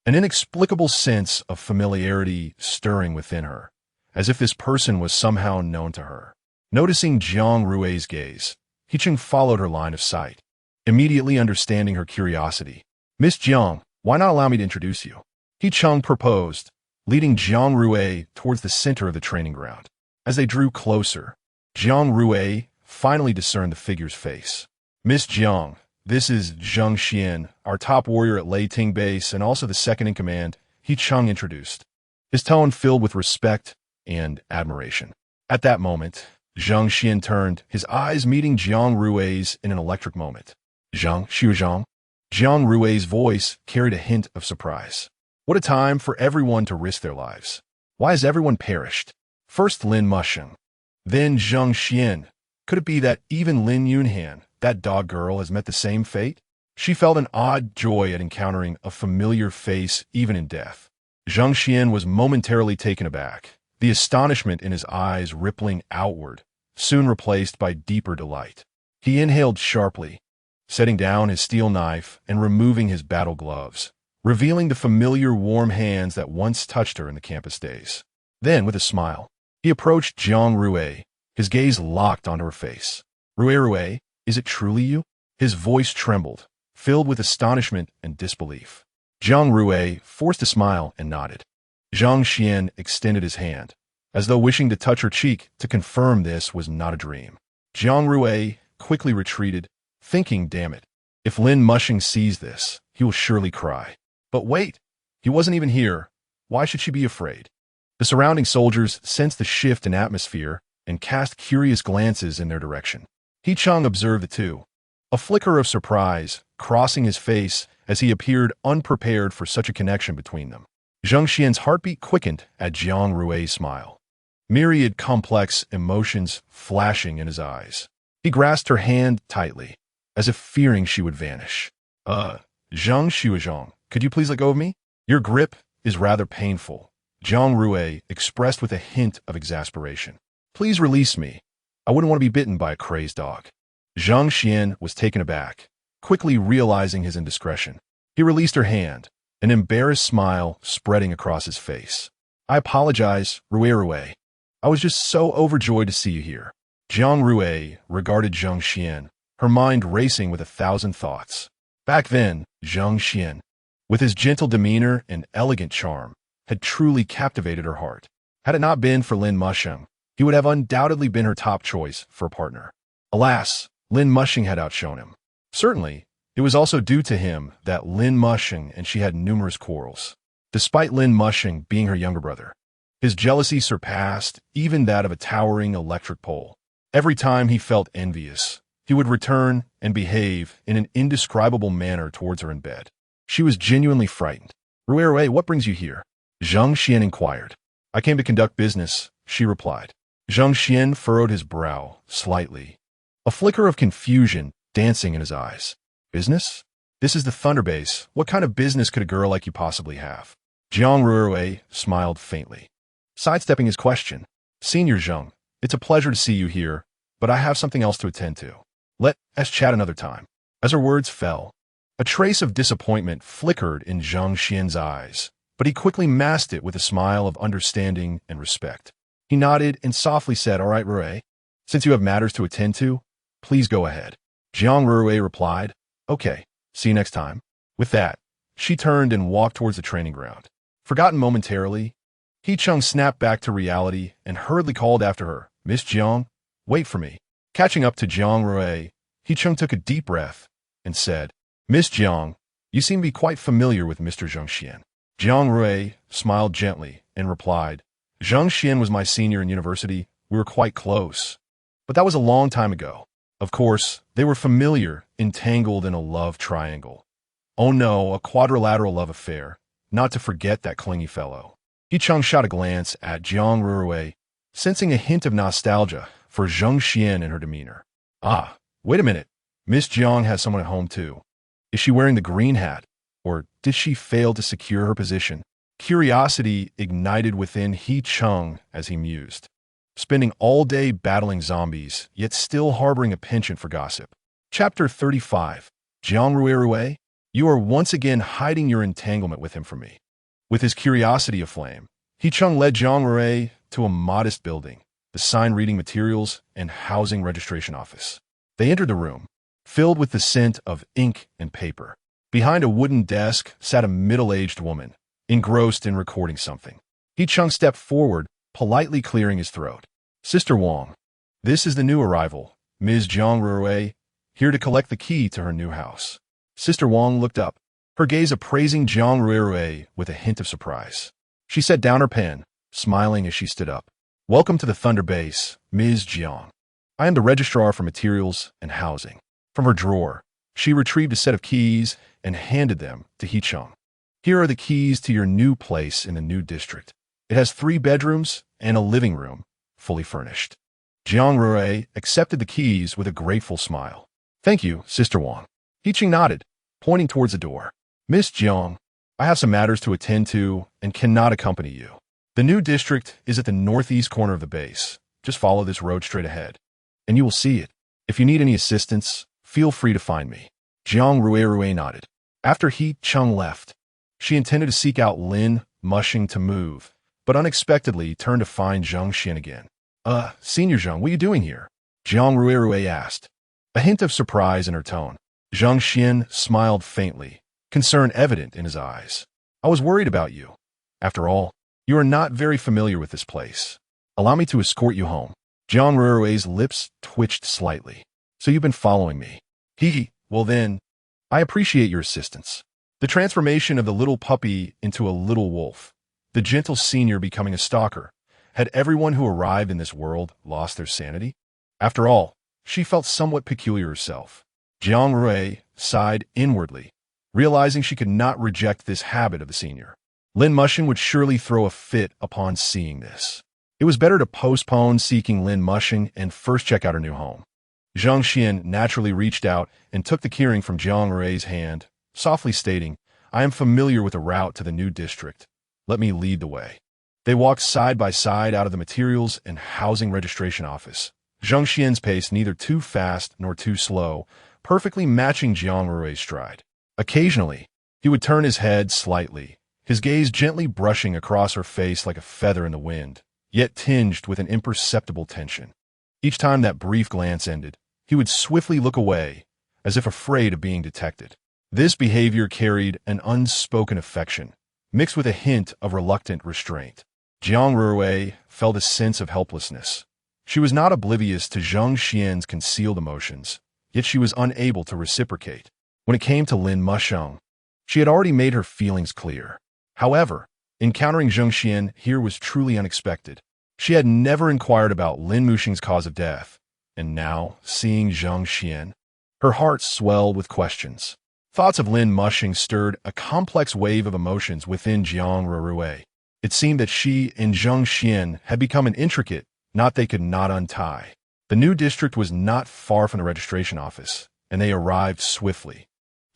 an inexplicable sense of familiarity stirring within her, as if this person was somehow known to her. Noticing Jiang Rui's gaze, Yiqing followed her line of sight, immediately understanding her curiosity. Miss Jiang, why not allow me to introduce you? Yiqing proposed, leading Jiang Rui towards the center of the training ground. As they drew closer, Jiang Rui finally discerned the figure's face. Miss Jiang, this is Zheng Xian, our top warrior at Lei Ting Base and also the second in command, Yiqing introduced, his tone filled with respect and admiration. At that moment, Zheng Xian turned, his eyes meeting Jiang Rui's in an electric moment. Zheng Xiuzhang? Jiang Rui's voice carried a hint of surprise. What a time for everyone to risk their lives. Why has everyone perished? First Lin Musheng, then Zheng Xian. Could it be that even Lin Yunhan, that dog girl, has met the same fate? She felt an odd joy at encountering a familiar face even in death. Zheng Xian was momentarily taken aback, the astonishment in his eyes rippling outward, soon replaced by deeper delight. He inhaled sharply, setting down his steel knife and removing his battle gloves, revealing the familiar warm hands that once touched her in the campus days. Then, with a smile, he approached Jiang Rui, his gaze locked onto her face. Rui, is it truly you? His voice trembled, filled with astonishment and disbelief. Jiang Rui forced a smile and nodded. Zheng Xian extended his hand, as though wishing to touch her cheek to confirm this was not a dream. Jiang Rui quickly retreated, thinking, damn it, if Lin Musheng sees this, he will surely cry. But wait, he wasn't even here. Why should she be afraid? The surrounding soldiers sensed the shift in atmosphere and cast curious glances in their direction. Yiqing observed the two, a flicker of surprise crossing his face as he appeared unprepared for such a connection between them. Zheng Xian's heartbeat quickened at Jiang Rui's smile, myriad complex emotions flashing in his eyes. He grasped her hand tightly, as if fearing she would vanish. Zheng Xiuzhang, could you please let go of me? Your grip is rather painful, Jiang Rui expressed with a hint of exasperation. Please release me. I wouldn't want to be bitten by a crazed dog. Zheng Xian was taken aback, quickly realizing his indiscretion. He released her hand, an embarrassed smile spreading across his face. I apologize, Rui. I was just so overjoyed to see you here. Jiang Rui regarded Zheng Xian, her mind racing with 1,000 thoughts. Back then, Zheng Xian, with his gentle demeanor and elegant charm, had truly captivated her heart. Had it not been for Lin Musheng, he would have undoubtedly been her top choice for a partner. Alas, Lin Musheng had outshone him. Certainly, it was also due to him that Lin Musheng and she had numerous quarrels. Despite Lin Musheng being her younger brother, his jealousy surpassed even that of a towering electric pole. Every time he felt envious, he would return and behave in an indescribable manner towards her in bed. She was genuinely frightened. Rui, what brings you here? Zhang Xian inquired. I came to conduct business, she replied. Zhang Xian furrowed his brow slightly, a flicker of confusion dancing in his eyes. Business? This is the Thunder Base. What kind of business could a girl like you possibly have? Jiang Rui smiled faintly, sidestepping his question. Senior Zhang, it's a pleasure to see you here, but I have something else to attend to. Let us chat another time. As her words fell, a trace of disappointment flickered in Zhang Xian's eyes, but he quickly masked it with a smile of understanding and respect. He nodded and softly said, All right, Rui, since you have matters to attend to, please go ahead. Jiang Rui replied, Okay, see you next time. With that, she turned and walked towards the training ground. Forgotten momentarily, He Chung snapped back to reality and hurriedly called after her, Miss Jiang, wait for me. Catching up to Jiang Rui, He Chung took a deep breath and said, Miss Jiang, you seem to be quite familiar with Mr. Zhang Xian. Jiang Rui smiled gently and replied, Zhang Xian was my senior in university. We were quite close. But that was a long time ago. Of course, they were familiar, entangled in a love triangle. Oh no, a quadrilateral love affair, not to forget that clingy fellow. He Chung shot a glance at Jiang Rui, sensing a hint of nostalgia for Zhang Xian in her demeanor. Ah, wait a minute. Miss Jiang has someone at home too. Is she wearing the green hat? Or did she fail to secure her position? Curiosity ignited within He Chung as he mused, spending all day battling zombies, yet still harboring a penchant for gossip. Chapter 35. Jiang Rui, you are once again hiding your entanglement with him from me. With his curiosity aflame, He Chung led Jiang Rui to a modest building, the sign-reading materials and housing registration office. They entered the room, filled with the scent of ink and paper. Behind a wooden desk sat a middle-aged woman, engrossed in recording something. He Chung stepped forward, politely clearing his throat. Sister Wang, this is the new arrival, Ms. Jiang Rui, here to collect the key to her new house. Sister Wang looked up, her gaze appraising Jiang Rui with a hint of surprise. She set down her pen, smiling as she stood up. Welcome to the Thunder Base, Ms. Jiang. I am the registrar for materials and housing. From her drawer, she retrieved a set of keys and handed them to He Chung. Here are the keys to your new place in the new district. It has 3 bedrooms and a living room, fully furnished. Jiang Rui accepted the keys with a grateful smile. Thank you, Sister Wang. He Chung nodded, pointing towards the door. Miss Jiang, I have some matters to attend to and cannot accompany you. The new district is at the northeast corner of the base. Just follow this road straight ahead, and you will see it. If you need any assistance, feel free to find me. Jiang Rui nodded. After He Chung left, she intended to seek out Lin Mushing to move, but unexpectedly turned to find Zhang Xian again. Senior Zhang, what are you doing here? Jiang Rui asked, a hint of surprise in her tone. Zhang Xian smiled faintly, concern evident in his eyes. I was worried about you. After all, you are not very familiar with this place. Allow me to escort you home. Jiang Rui's lips twitched slightly. So you've been following me. Well then, I appreciate your assistance. The transformation of the little puppy into a little wolf, the gentle senior becoming a stalker, had everyone who arrived in this world lost their sanity? After all, she felt somewhat peculiar herself. Jiang Rui sighed inwardly, realizing she could not reject this habit of the senior. Lin Mushing would surely throw a fit upon seeing this. It was better to postpone seeking Lin Mushing and first check out her new home. Zhang Xian naturally reached out and took the keyring from Jiang Rui's hand, softly stating, I am familiar with the route to the new district. Let me lead the way. They walked side by side out of the materials and housing registration office. Zhang Xian's pace neither too fast nor too slow, perfectly matching Jiang Rui's stride. Occasionally, he would turn his head slightly, his gaze gently brushing across her face like a feather in the wind, yet tinged with an imperceptible tension. Each time that brief glance ended, he would swiftly look away, as if afraid of being detected. This behavior carried an unspoken affection, mixed with a hint of reluctant restraint. Jiang Rui felt a sense of helplessness. She was not oblivious to Zhang Xian's concealed emotions, yet she was unable to reciprocate. When it came to Lin Mushing, she had already made her feelings clear. However, encountering Zhang Xian here was truly unexpected. She had never inquired about Lin Mushing's cause of death, and now, seeing Zhang Xian, her heart swelled with questions. Thoughts of Lin Mushing stirred a complex wave of emotions within Jiang Rui. It seemed that she and Zheng Xian had become an intricate knot they could not untie. The new district was not far from the registration office, and they arrived swiftly.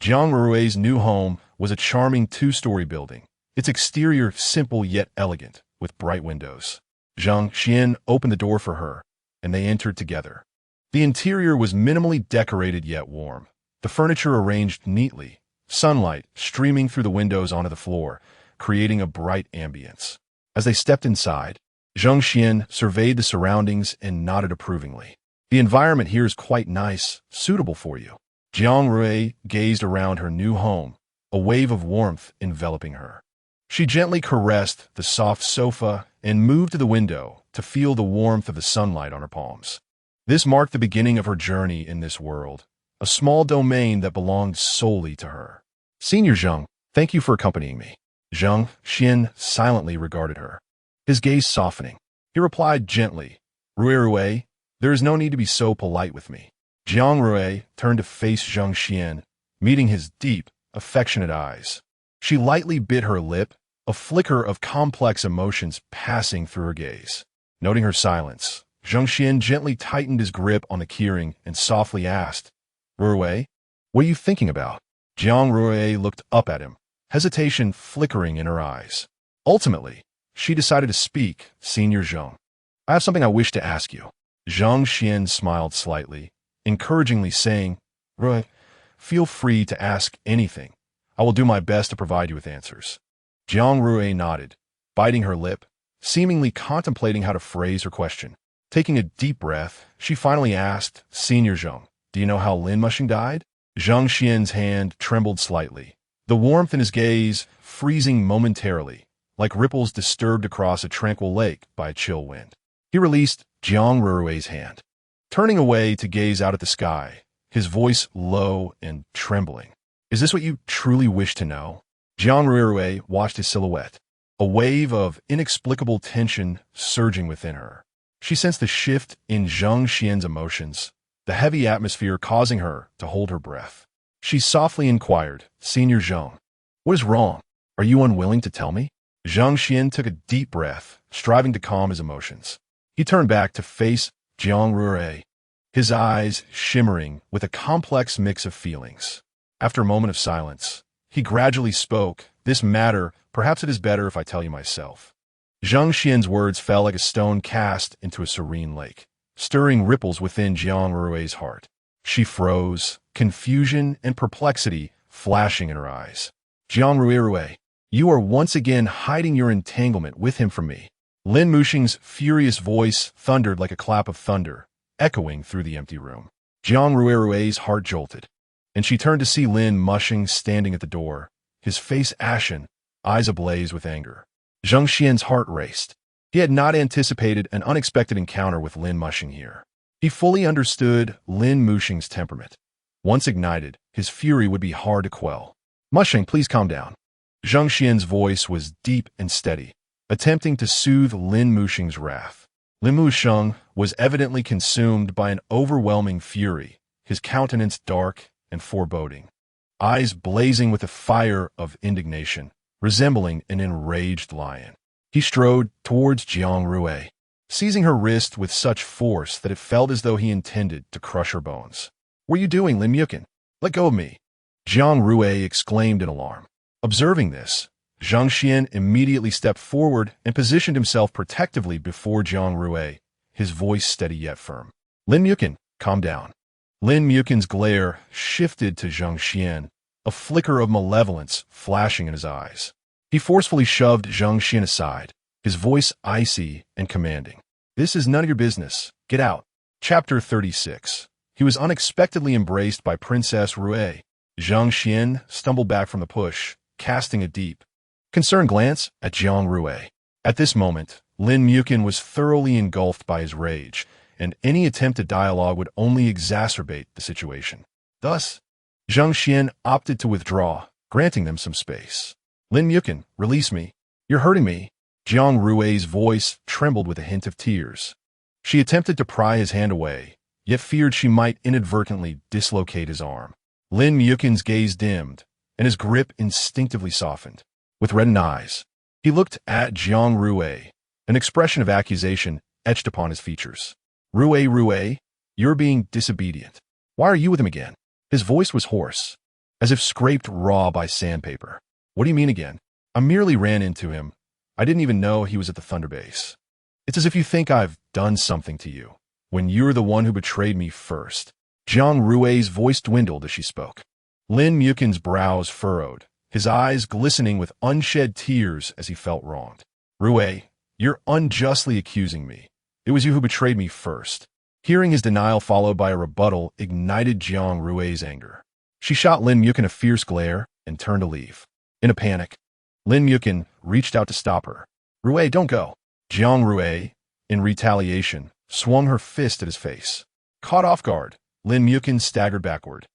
Jiang Rui's new home was a charming two-story building, its exterior simple yet elegant, with bright windows. Zheng Xian opened the door for her, and they entered together. The interior was minimally decorated yet warm, the furniture arranged neatly, sunlight streaming through the windows onto the floor, creating a bright ambience. As they stepped inside, Zheng Xian surveyed the surroundings and nodded approvingly. The environment here is quite nice, suitable for you. Jiang Rui gazed around her new home, a wave of warmth enveloping her. She gently caressed the soft sofa and moved to the window to feel the warmth of the sunlight on her palms. This marked the beginning of her journey in this world, a small domain that belonged solely to her. Senior Zheng, thank you for accompanying me. Zheng Xian silently regarded her, his gaze softening. He replied gently, Rui, there is no need to be so polite with me. Jiang Rui turned to face Zheng Xian, meeting his deep, affectionate eyes. She lightly bit her lip, a flicker of complex emotions passing through her gaze. Noting her silence, Zheng Xian gently tightened his grip on the keyring and softly asked, Rui, what are you thinking about? Jiang Rui looked up at him, hesitation flickering in her eyes. Ultimately, she decided to speak, Senior Zheng. I have something I wish to ask you. Zheng Xian smiled slightly, encouragingly saying, Rui, feel free to ask anything. I will do my best to provide you with answers. Jiang Rui nodded, biting her lip, seemingly contemplating how to phrase her question. Taking a deep breath, she finally asked, Senior Zheng, do you know how Lin Mushing died? Zheng Xian's hand trembled slightly, the warmth in his gaze freezing momentarily, like ripples disturbed across a tranquil lake by a chill wind. He released Jiang Rui's hand, turning away to gaze out at the sky, his voice low and trembling. Is this what you truly wish to know? Jiang Rui watched his silhouette, a wave of inexplicable tension surging within her. She sensed the shift in Zheng Xian's emotions, the heavy atmosphere causing her to hold her breath. She softly inquired, Senior Zheng, what is wrong? Are you unwilling to tell me? Zheng Xian took a deep breath, striving to calm his emotions. He turned back to face Jiang Rui, his eyes shimmering with a complex mix of feelings. After a moment of silence, he gradually spoke, This matter, perhaps it is better if I tell you myself. Zheng Xian's words fell like a stone cast into a serene lake, stirring ripples within Jiang Rui's heart. She froze, confusion and perplexity flashing in her eyes. Jiang Rui, you are once again hiding your entanglement with him from me. Lin Mushing's furious voice thundered like a clap of thunder, echoing through the empty room. Jiang Rui's heart jolted, and she turned to see Lin Mushing standing at the door, his face ashen, eyes ablaze with anger. Zheng Xian's heart raced. He had not anticipated an unexpected encounter with Lin Mushing here. He fully understood Lin Mushing's temperament. Once ignited, his fury would be hard to quell. Mushing, please calm down. Zheng Xian's voice was deep and steady, attempting to soothe Lin Mushing's wrath. Lin Mushing was evidently consumed by an overwhelming fury, his countenance dark and foreboding, eyes blazing with the fire of indignation, resembling an enraged lion. He strode towards Jiang Rui, seizing her wrist with such force that it felt as though he intended to crush her bones. What are you doing, Lin Mukin? Let go of me. Jiang Rui exclaimed in alarm. Observing this, Zheng Xian immediately stepped forward and positioned himself protectively before Jiang Rui, his voice steady yet firm. Lin Mukin, calm down. Lin Mukin's glare shifted to Zheng Xian, a flicker of malevolence flashing in his eyes. He forcefully shoved Zheng Xian aside, his voice icy and commanding. This is none of your business. Get out. Chapter 36. He was unexpectedly embraced by Princess Rui. Zheng Xian stumbled back from the push, casting a deep, concerned glance at Jiang Rui. At this moment, Lin Mukin was thoroughly engulfed by his rage, and any attempt at dialogue would only exacerbate the situation. Thus, Zheng Xian opted to withdraw, granting them some space. Lin Mukin, release me. You're hurting me. Jiang Rui's voice trembled with a hint of tears. She attempted to pry his hand away, yet feared she might inadvertently dislocate his arm. Lin Mukin's gaze dimmed, and his grip instinctively softened. With reddened eyes, he looked at Jiang Rui, an expression of accusation etched upon his features. Rui, you're being disobedient. Why are you with him again? His voice was hoarse, as if scraped raw by sandpaper. What do you mean again? I merely ran into him. I didn't even know he was at the Thunder Base. It's as if you think I've done something to you, when you're the one who betrayed me first. Jiang Rui's voice dwindled as she spoke. Lin Mukin's brows furrowed, his eyes glistening with unshed tears as he felt wronged. Rui, you're unjustly accusing me. It was you who betrayed me first. Hearing his denial followed by a rebuttal ignited Jiang Rui's anger. She shot Lin Mukin a fierce glare and turned to leave. In a panic, Lin Mukin reached out to stop her. Rui, don't go. Jiang Rui, in retaliation, swung her fist at his face. Caught off guard, Lin Mukin staggered backward,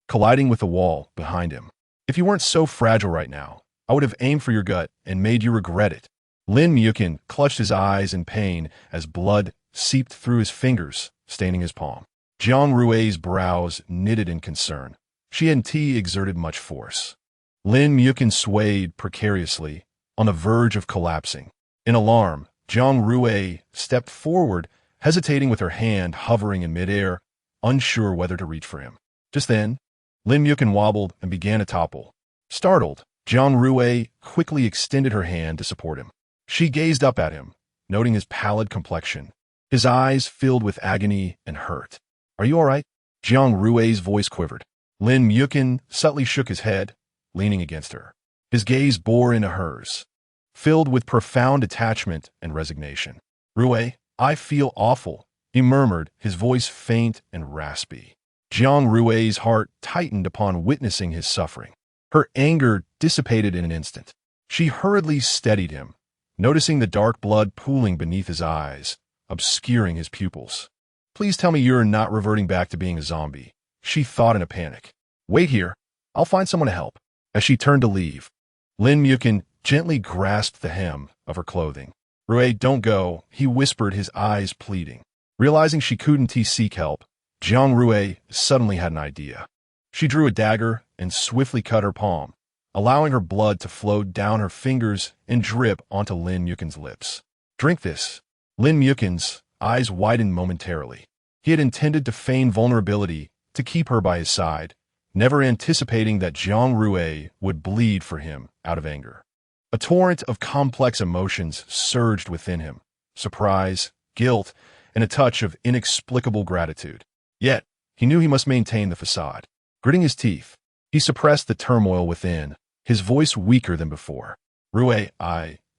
colliding with the wall behind him. If you weren't so fragile right now, I would have aimed for your gut and made you regret it. Lin Mukin clutched his eyes in pain as blood seeped through his fingers, staining his palm. Jiang Rui's brows knitted in concern. She hadn't exerted much force. Lin Mukin swayed precariously, on the verge of collapsing. In alarm, Jiang Rui stepped forward, hesitating with her hand hovering in midair, unsure whether to reach for him. Just then, Lin Mukin wobbled and began to topple. Startled, Jiang Rui quickly extended her hand to support him. She gazed up at him, noting his pallid complexion, his eyes filled with agony and hurt. Are you all right? Jiang Rui's voice quivered. Lin Mukin subtly shook his head, leaning against her. His gaze bore into hers, filled with profound attachment and resignation. Rui, I feel awful, he murmured, his voice faint and raspy. Jiang Rui's heart tightened upon witnessing his suffering. Her anger dissipated in an instant. She hurriedly steadied him, noticing the dark blood pooling beneath his eyes, obscuring his pupils. Please tell me you're not reverting back to being a zombie, she thought in a panic. Wait here, I'll find someone to help. As she turned to leave, Lin Mukin gently grasped the hem of her clothing. Rui, don't go, he whispered, his eyes pleading. Realizing she couldn't seek help, Jiang Rui suddenly had an idea. She drew a dagger and swiftly cut her palm, allowing her blood to flow down her fingers and drip onto Lin Mukin's lips. Drink this. Lin Mukin's eyes widened momentarily. He had intended to feign vulnerability to keep her by his side, never anticipating that Jiang Rui would bleed for him out of anger. A torrent of complex emotions surged within him: surprise, guilt, and a touch of inexplicable gratitude. Yet, he knew he must maintain the facade. Gritting his teeth, he suppressed the turmoil within, his voice weaker than before. Rui,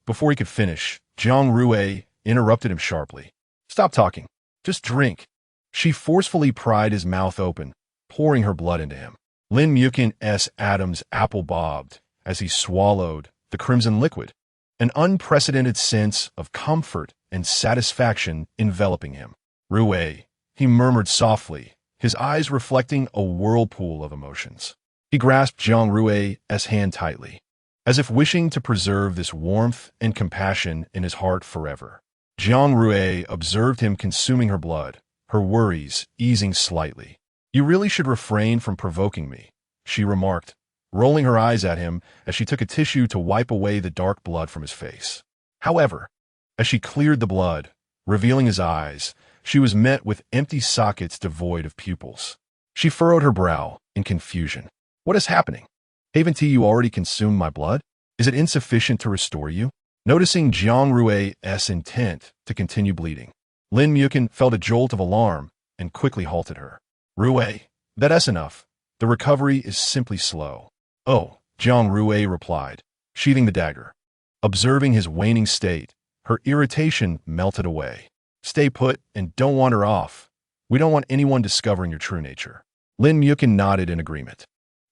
Before he could finish, Jiang Rui interrupted him sharply. Stop talking. Just drink. She forcefully pried his mouth open, pouring her blood into him. Lin Mukin's Adam's apple bobbed as he swallowed the crimson liquid, an unprecedented sense of comfort and satisfaction enveloping him. Rui, he murmured softly, his eyes reflecting a whirlpool of emotions. He grasped Jiang Rui's hand tightly, as if wishing to preserve this warmth and compassion in his heart forever. Jiang Rui observed him consuming her blood, her worries easing slightly. You really should refrain from provoking me, she remarked, rolling her eyes at him as she took a tissue to wipe away the dark blood from his face. However, as she cleared the blood, revealing his eyes, she was met with empty sockets devoid of pupils. She furrowed her brow in confusion. What is happening? Haven't you already consumed my blood? Is it insufficient to restore you? Noticing Jiang Rui's intent to continue bleeding, Lin Mukin felt a jolt of alarm and quickly halted her. Rui, that's enough. The recovery is simply slow. Oh, Jiang Rui replied, sheathing the dagger. Observing his waning state, her irritation melted away. Stay put and don't wander off. We don't want anyone discovering your true nature. Lin Mukin nodded in agreement.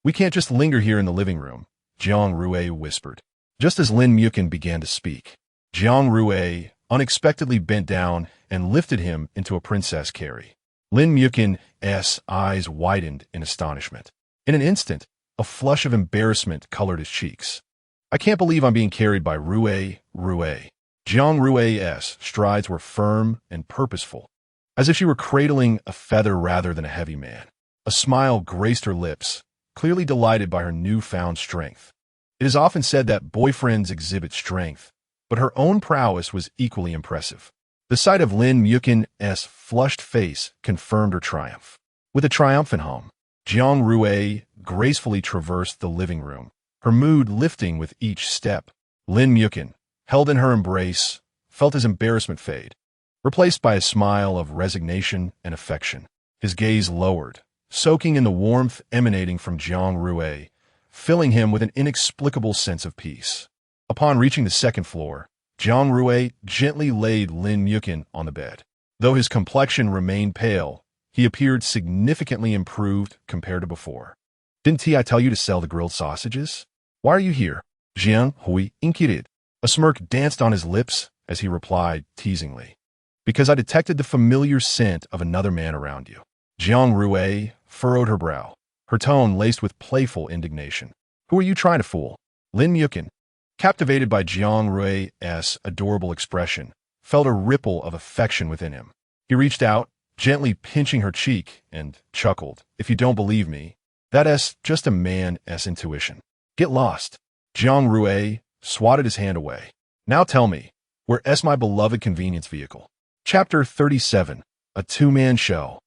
We can't just linger here in the living room, Jiang Rui whispered. Just as Lin Mukin began to speak, Jiang Rui unexpectedly bent down and lifted him into a princess carry. Lin Mukin's eyes widened in astonishment. In an instant, a flush of embarrassment colored his cheeks. I can't believe I'm being carried by Rui. Jiang Rui's strides were firm and purposeful, as if she were cradling a feather rather than a heavy man. A smile graced her lips, clearly delighted by her newfound strength. It is often said that boyfriends exhibit strength, but her own prowess was equally impressive. The sight of Lin Mukin's flushed face confirmed her triumph. With a triumphant hum, Jiang Rui gracefully traversed the living room, her mood lifting with each step. Lin Mukin, held in her embrace, felt his embarrassment fade, replaced by a smile of resignation and affection. His gaze lowered, soaking in the warmth emanating from Jiang Rui, filling him with an inexplicable sense of peace. Upon reaching the second floor, Jiang Rui gently laid Lin Mukin on the bed. Though his complexion remained pale, he appeared significantly improved compared to before. "Didn't I tell you to sell the grilled sausages? Why are you here?" Jiang Rui inquired. A smirk danced on his lips as he replied teasingly. "Because I detected the familiar scent of another man around you." Jiang Rui furrowed her brow, her tone laced with playful indignation. "Who are you trying to fool?" Lin Mukin, captivated by Jiang Rui's adorable expression, felt a ripple of affection within him. He reached out, gently pinching her cheek, and chuckled. "If you don't believe me, that's just a man's intuition. Get lost." Jiang Rui swatted his hand away. "Now tell me, where's my beloved convenience vehicle?" Chapter 37. A two-man show.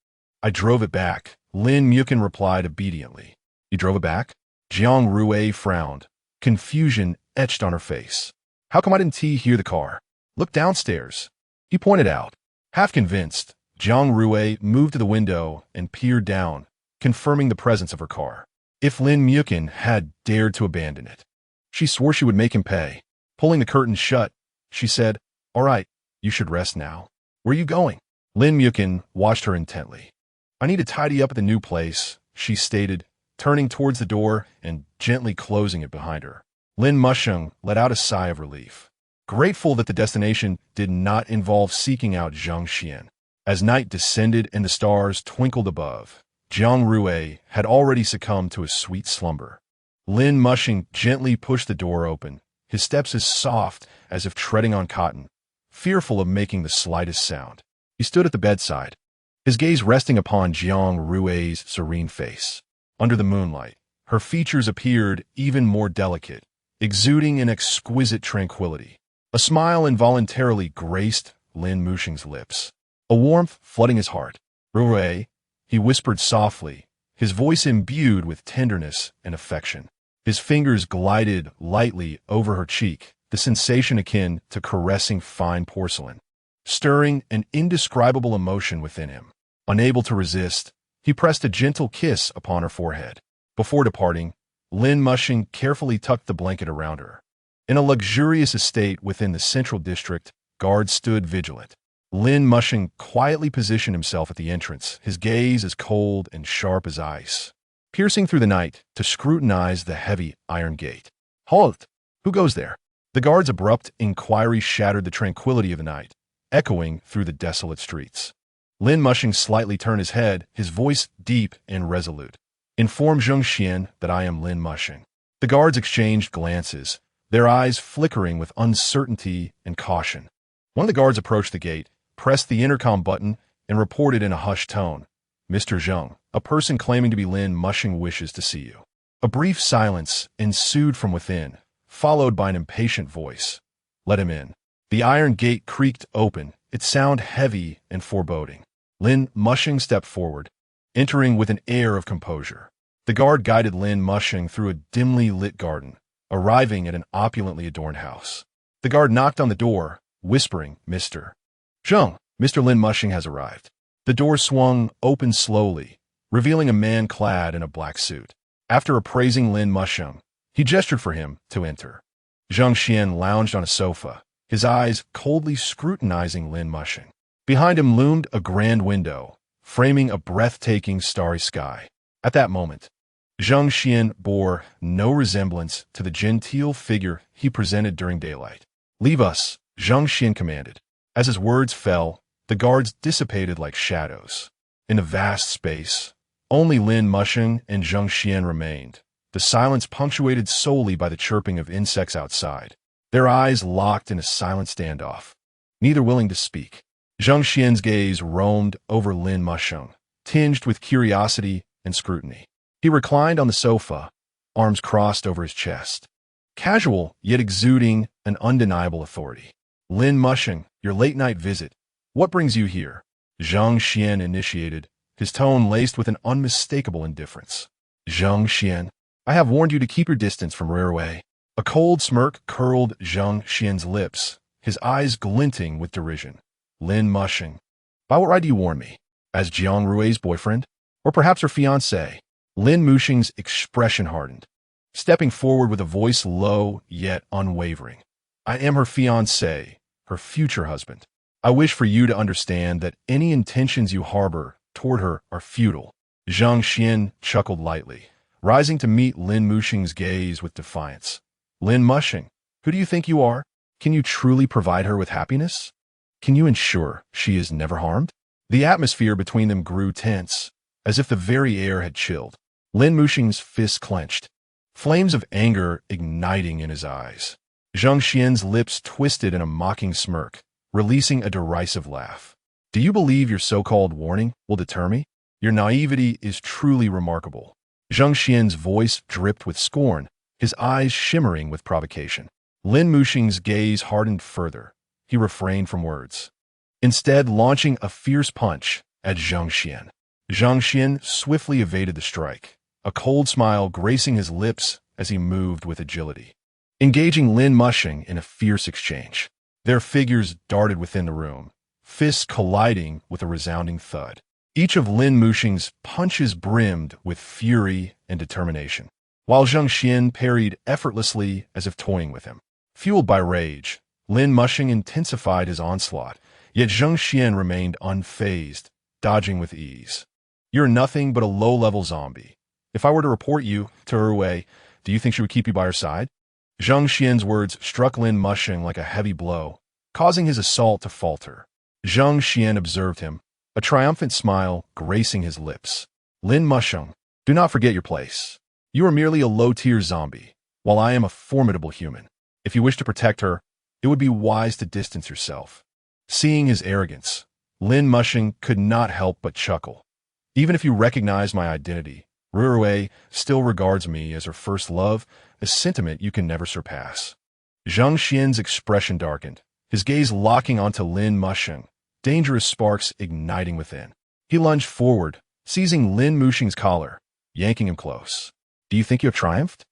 "I drove it back," Lin Mukin replied obediently. "You drove it back?" Jiang Rui frowned, confusion etched on her face. "How come I didn't hear the car? Look downstairs," he pointed out. Half convinced, Jiang Rui moved to the window and peered down, confirming the presence of her car. If Lin Mukin had dared to abandon it, she swore she would make him pay. Pulling the curtains shut, she said, "All right, you should rest now." "Where are you going?" Lin Mukin watched her intently. "I need to tidy up at the new place," she stated, turning towards the door and gently closing it behind her. Lin Musheng let out a sigh of relief, grateful that the destination did not involve seeking out Zhang Xian. As night descended and the stars twinkled above, Jiang Rui had already succumbed to a sweet slumber. Lin Musheng gently pushed the door open, his steps as soft as if treading on cotton, fearful of making the slightest sound. He stood at the bedside, his gaze resting upon Jiang Rui's serene face. Under the moonlight, her features appeared even more delicate, exuding an exquisite tranquility. A smile involuntarily graced Lin Musheng's lips, a warmth flooding his heart. "Rui," he whispered softly, his voice imbued with tenderness and affection. His fingers glided lightly over her cheek, the sensation akin to caressing fine porcelain, stirring an indescribable emotion within him. Unable to resist, he pressed a gentle kiss upon her forehead. Before departing, Lin Musheng carefully tucked the blanket around her. In a luxurious estate within the central district, guards stood vigilant. Lin Musheng quietly positioned himself at the entrance, his gaze as cold and sharp as ice, piercing through the night to scrutinize the heavy iron gate. "Halt! Who goes there?" The guard's abrupt inquiry shattered the tranquility of the night, echoing through the desolate streets. Lin Musheng slightly turned his head, his voice deep and resolute. "Inform Zhang Xian that I am Lin Musheng." The guards exchanged glances, their eyes flickering with uncertainty and caution. One of the guards approached the gate, pressed the intercom button, and reported in a hushed tone, "Mr. Zhang, a person claiming to be Lin Musheng wishes to see you." A brief silence ensued from within, followed by an impatient voice. "Let him in." The iron gate creaked open, its sound heavy and foreboding. Lin Musheng stepped forward, entering with an air of composure. The guard guided Lin Musheng through a dimly lit garden, arriving at an opulently adorned house. The guard knocked on the door, whispering, "Mr. Zhang, Mr. Lin Musheng has arrived." The door swung open slowly, revealing a man clad in a black suit. After appraising Lin Musheng, he gestured for him to enter. Zhang Xian lounged on a sofa, his eyes coldly scrutinizing Lin Musheng. Behind him loomed a grand window, framing a breathtaking starry sky. At that moment, Zhang Xian bore no resemblance to the genteel figure he presented during daylight. "Leave us," Zhang Xian commanded. As his words fell, the guards dissipated like shadows. In the vast space, only Lin Musheng and Zhang Xian remained, the silence punctuated solely by the chirping of insects outside. Their eyes locked in a silent standoff, neither willing to speak. Zhang Xian's gaze roamed over Lin Musheng, tinged with curiosity and scrutiny. He reclined on the sofa, arms crossed over his chest. Casual, yet exuding an undeniable authority. Lin Mushing, your late-night visit. What brings you here? Zhang Xian initiated, his tone laced with an unmistakable indifference. Zhang Xian, I have warned you to keep your distance from Rui. A cold smirk curled Zhang Xian's lips, his eyes glinting with derision. Lin Mushing, by what right do you warn me? As Jiang Rui's boyfriend? Or perhaps her fiancé? Lin Mushing's expression hardened, stepping forward with a voice low yet unwavering. I am her fiancé, her future husband. I wish for you to understand that any intentions you harbor toward her are futile. Zhang Xian chuckled lightly, rising to meet Lin Mushing's gaze with defiance. Lin Mushing, who do you think you are? Can you truly provide her with happiness? Can you ensure she is never harmed? The atmosphere between them grew tense, as if the very air had chilled. Lin Mushing's fists clenched, flames of anger igniting in his eyes. Zhang Xian's lips twisted in a mocking smirk, releasing a derisive laugh. Do you believe your so-called warning will deter me? Your naivety is truly remarkable. Zhang Xian's voice dripped with scorn, his eyes shimmering with provocation. Lin Mushing's gaze hardened further. He refrained from words, instead launching a fierce punch at Zhang Xian. Zhang Xian swiftly evaded the strike, a cold smile gracing his lips as he moved with agility, engaging Lin Mushing in a fierce exchange. Their figures darted within the room, fists colliding with a resounding thud. Each of Lin Mushing's punches brimmed with fury and determination, while Zhang Xian parried effortlessly as if toying with him. Fueled by rage, Lin Mushing intensified his onslaught, yet Zhang Xian remained unfazed, dodging with ease. You're nothing but a low-level zombie. If I were to report you to Rui, do you think she would keep you by her side? Zhang Xian's words struck Lin Mushing like a heavy blow, causing his assault to falter. Zhang Xian observed him, a triumphant smile gracing his lips. Lin Mushing, do not forget your place. You are merely a low-tier zombie, while I am a formidable human. If you wish to protect her, it would be wise to distance yourself. Seeing his arrogance, Lin Mushing could not help but chuckle. Even if you recognize my identity, Rui still regards me as her first love, a sentiment you can never surpass. Zhang Xian's expression darkened, his gaze locking onto Lin Mushing, dangerous sparks igniting within. He lunged forward, seizing Lin Mushing's collar, yanking him close. Do you think you have triumphed?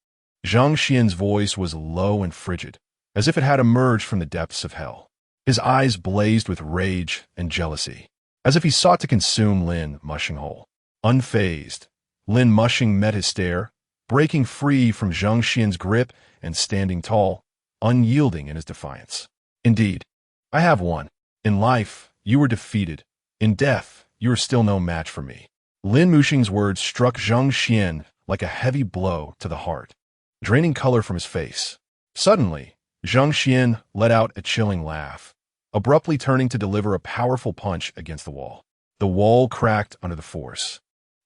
Zhang Xian's voice was low and frigid, as if it had emerged from the depths of hell. His eyes blazed with rage and jealousy, as if he sought to consume Lin Mushing whole. Unfazed, Lin Mushing met his stare, breaking free from Zhang Xian's grip and standing tall, unyielding in his defiance. Indeed, I have won. In life, you were defeated. In death, you are still no match for me. Lin Mushing's words struck Zhang Xian like a heavy blow to the heart, draining color from his face. Suddenly, Zhang Xian let out a chilling laugh, abruptly turning to deliver a powerful punch against the wall. The wall cracked under the force,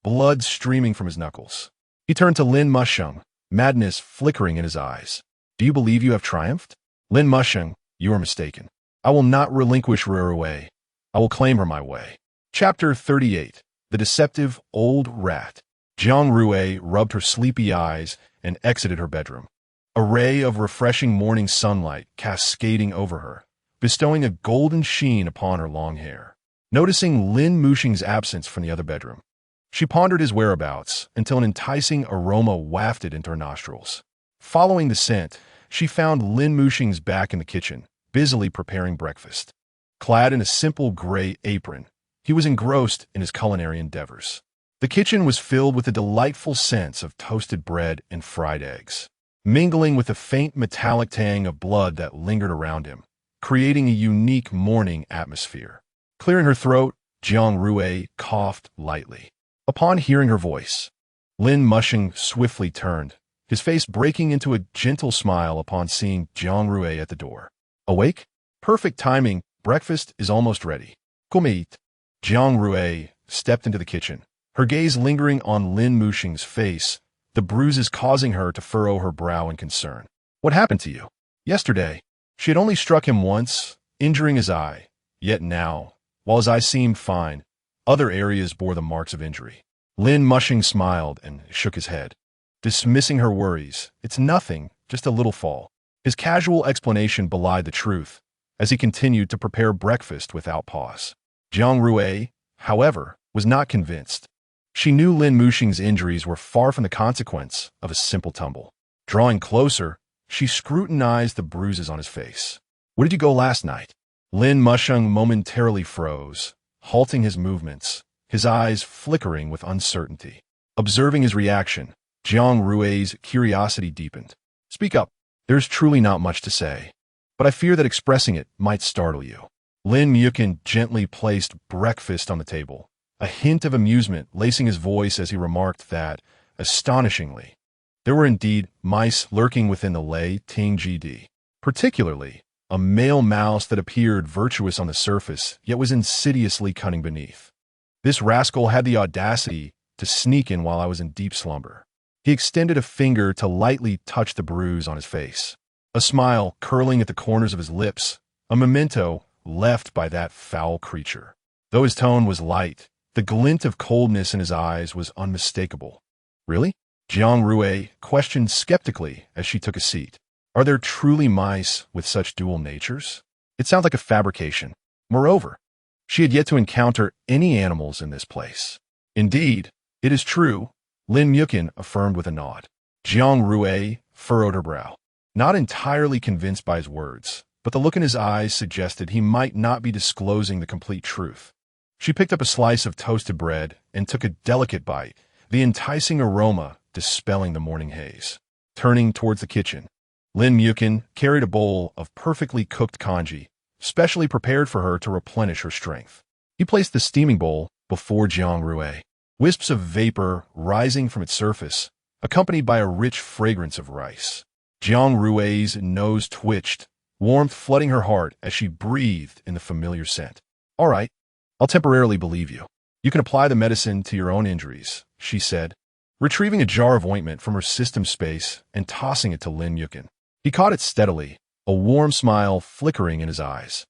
blood streaming from his knuckles. He turned to Lin Mushing, madness flickering in his eyes. Do you believe you have triumphed? Lin Mushing, you are mistaken. I will not relinquish Rui. I will claim her my way. Chapter 38. The Deceptive Old Rat. Jiang Rui rubbed her sleepy eyes and exited her bedroom. A ray of refreshing morning sunlight cascading over her, bestowing a golden sheen upon her long hair. Noticing Lin Mushing's absence from the other bedroom, she pondered his whereabouts until an enticing aroma wafted into her nostrils. Following the scent, she found Lin Mushing's back in the kitchen, busily preparing breakfast. Clad in a simple gray apron, he was engrossed in his culinary endeavors. The kitchen was filled with a delightful sense of toasted bread and fried eggs, mingling with the faint metallic tang of blood that lingered around him, creating a unique morning atmosphere. Clearing her throat, Jiang Rui coughed lightly. Upon hearing her voice, Lin Mushing swiftly turned, his face breaking into a gentle smile upon seeing Jiang Rui at the door. Awake? Perfect timing, breakfast is almost ready. Come eat. Jiang Rui stepped into the kitchen, her gaze lingering on Lin Mushing's face, the bruises causing her to furrow her brow in concern. What happened to you? Yesterday, she had only struck him once, injuring his eye. Yet now, while his eye seemed fine, other areas bore the marks of injury. Lin Mushing smiled and shook his head, dismissing her worries. It's nothing, just a little fall. His casual explanation belied the truth, as he continued to prepare breakfast without pause. Jiang Rui, however, was not convinced. She knew Lin Mushing's injuries were far from the consequence of a simple tumble. Drawing closer, she scrutinized the bruises on his face. "Where did you go last night?" Lin Mushing momentarily froze, halting his movements, his eyes flickering with uncertainty. Observing his reaction, Jiang Rui's curiosity deepened. "Speak up. There's truly not much to say, but I fear that expressing it might startle you." Lin Mukin gently placed breakfast on the table, a hint of amusement lacing his voice as he remarked that, astonishingly, there were indeed mice lurking within the Lei Ting GD, particularly a male mouse that appeared virtuous on the surface yet was insidiously cunning beneath. This rascal had the audacity to sneak in while I was in deep slumber. He extended a finger to lightly touch the bruise on his face, a smile curling at the corners of his lips, a memento left by that foul creature. Though his tone was light, the glint of coldness in his eyes was unmistakable. "Really?" Jiang Rui questioned skeptically as she took a seat. "Are there truly mice with such dual natures? It sounds like a fabrication." Moreover, she had yet to encounter any animals in this place. "Indeed, it is true," Lin Mukin affirmed with a nod. Jiang Rui furrowed her brow, not entirely convinced by his words, but the look in his eyes suggested he might not be disclosing the complete truth. She picked up a slice of toasted bread and took a delicate bite, the enticing aroma dispelling the morning haze. Turning towards the kitchen, Lin Mukin carried a bowl of perfectly cooked congee, specially prepared for her to replenish her strength. He placed the steaming bowl before Jiang Rui, wisps of vapor rising from its surface, accompanied by a rich fragrance of rice. Jiang Rui's nose twitched, warmth flooding her heart as she breathed in the familiar scent. "All right, I'll temporarily believe you. You can apply the medicine to your own injuries," she said, retrieving a jar of ointment from her system space and tossing it to Lin Mukin. He caught it steadily, a warm smile flickering in his eyes.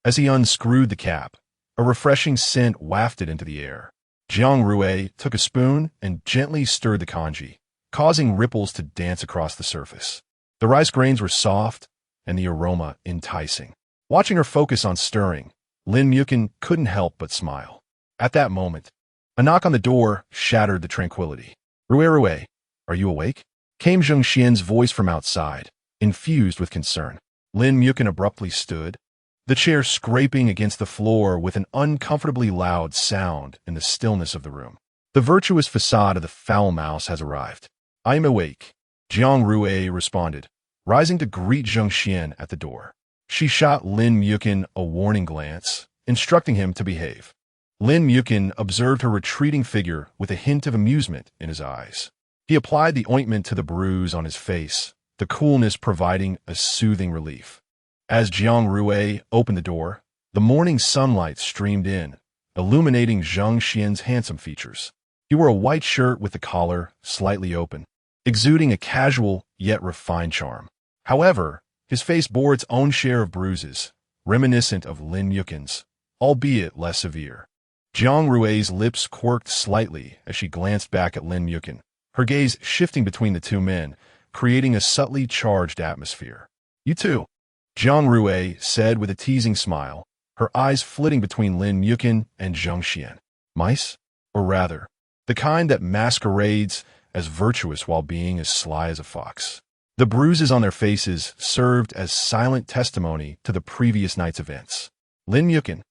As he unscrewed the cap, a refreshing scent wafted into the air. Jiang Rui took a spoon and gently stirred the congee, causing ripples to dance across the surface. The rice grains were soft and the aroma enticing. Watching her focus on stirring, Lin Mukin couldn't help but smile. At that moment, a knock on the door shattered the tranquility. "Rui, are you awake?" came Zheng Xian's voice from outside, infused with concern. Lin Mukin abruptly stood, the chair scraping against the floor with an uncomfortably loud sound in the stillness of the room. "The virtuous facade of the foul mouse has arrived. I am awake," Jiang Rui responded, rising to greet Zheng Xian at the door. She shot Lin Mukin a warning glance, instructing him to behave. Lin Mukin observed her retreating figure with a hint of amusement in his eyes. He applied the ointment to the bruise on his face, the coolness providing a soothing relief. As Jiang Rui opened the door, the morning sunlight streamed in, illuminating Zheng Xian's handsome features. He wore a white shirt with the collar slightly open, exuding a casual yet refined charm. However, his face bore its own share of bruises, reminiscent of Lin Mukin's, albeit less severe. Jiang Rui's lips quirked slightly as she glanced back at Lin Mukin, her gaze shifting between the two men, creating a subtly charged atmosphere. "You too," Jiang Rui said with a teasing smile, her eyes flitting between Lin Mukin and Zheng Xian. "Mice? Or rather, the kind that masquerades as virtuous while being as sly as a fox." The bruises on their faces served as silent testimony to the previous night's events. "Lin Mukin,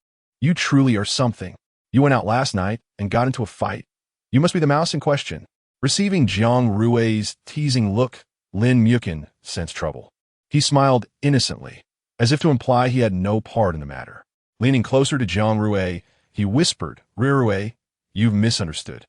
you truly are something. You went out last night and got into a fight. You must be the mouse in question." Receiving Jiang Rui's teasing look, Lin Mukin sensed trouble. He smiled innocently, as if to imply he had no part in the matter. Leaning closer to Jiang Rui, he whispered, "Rui, you've misunderstood.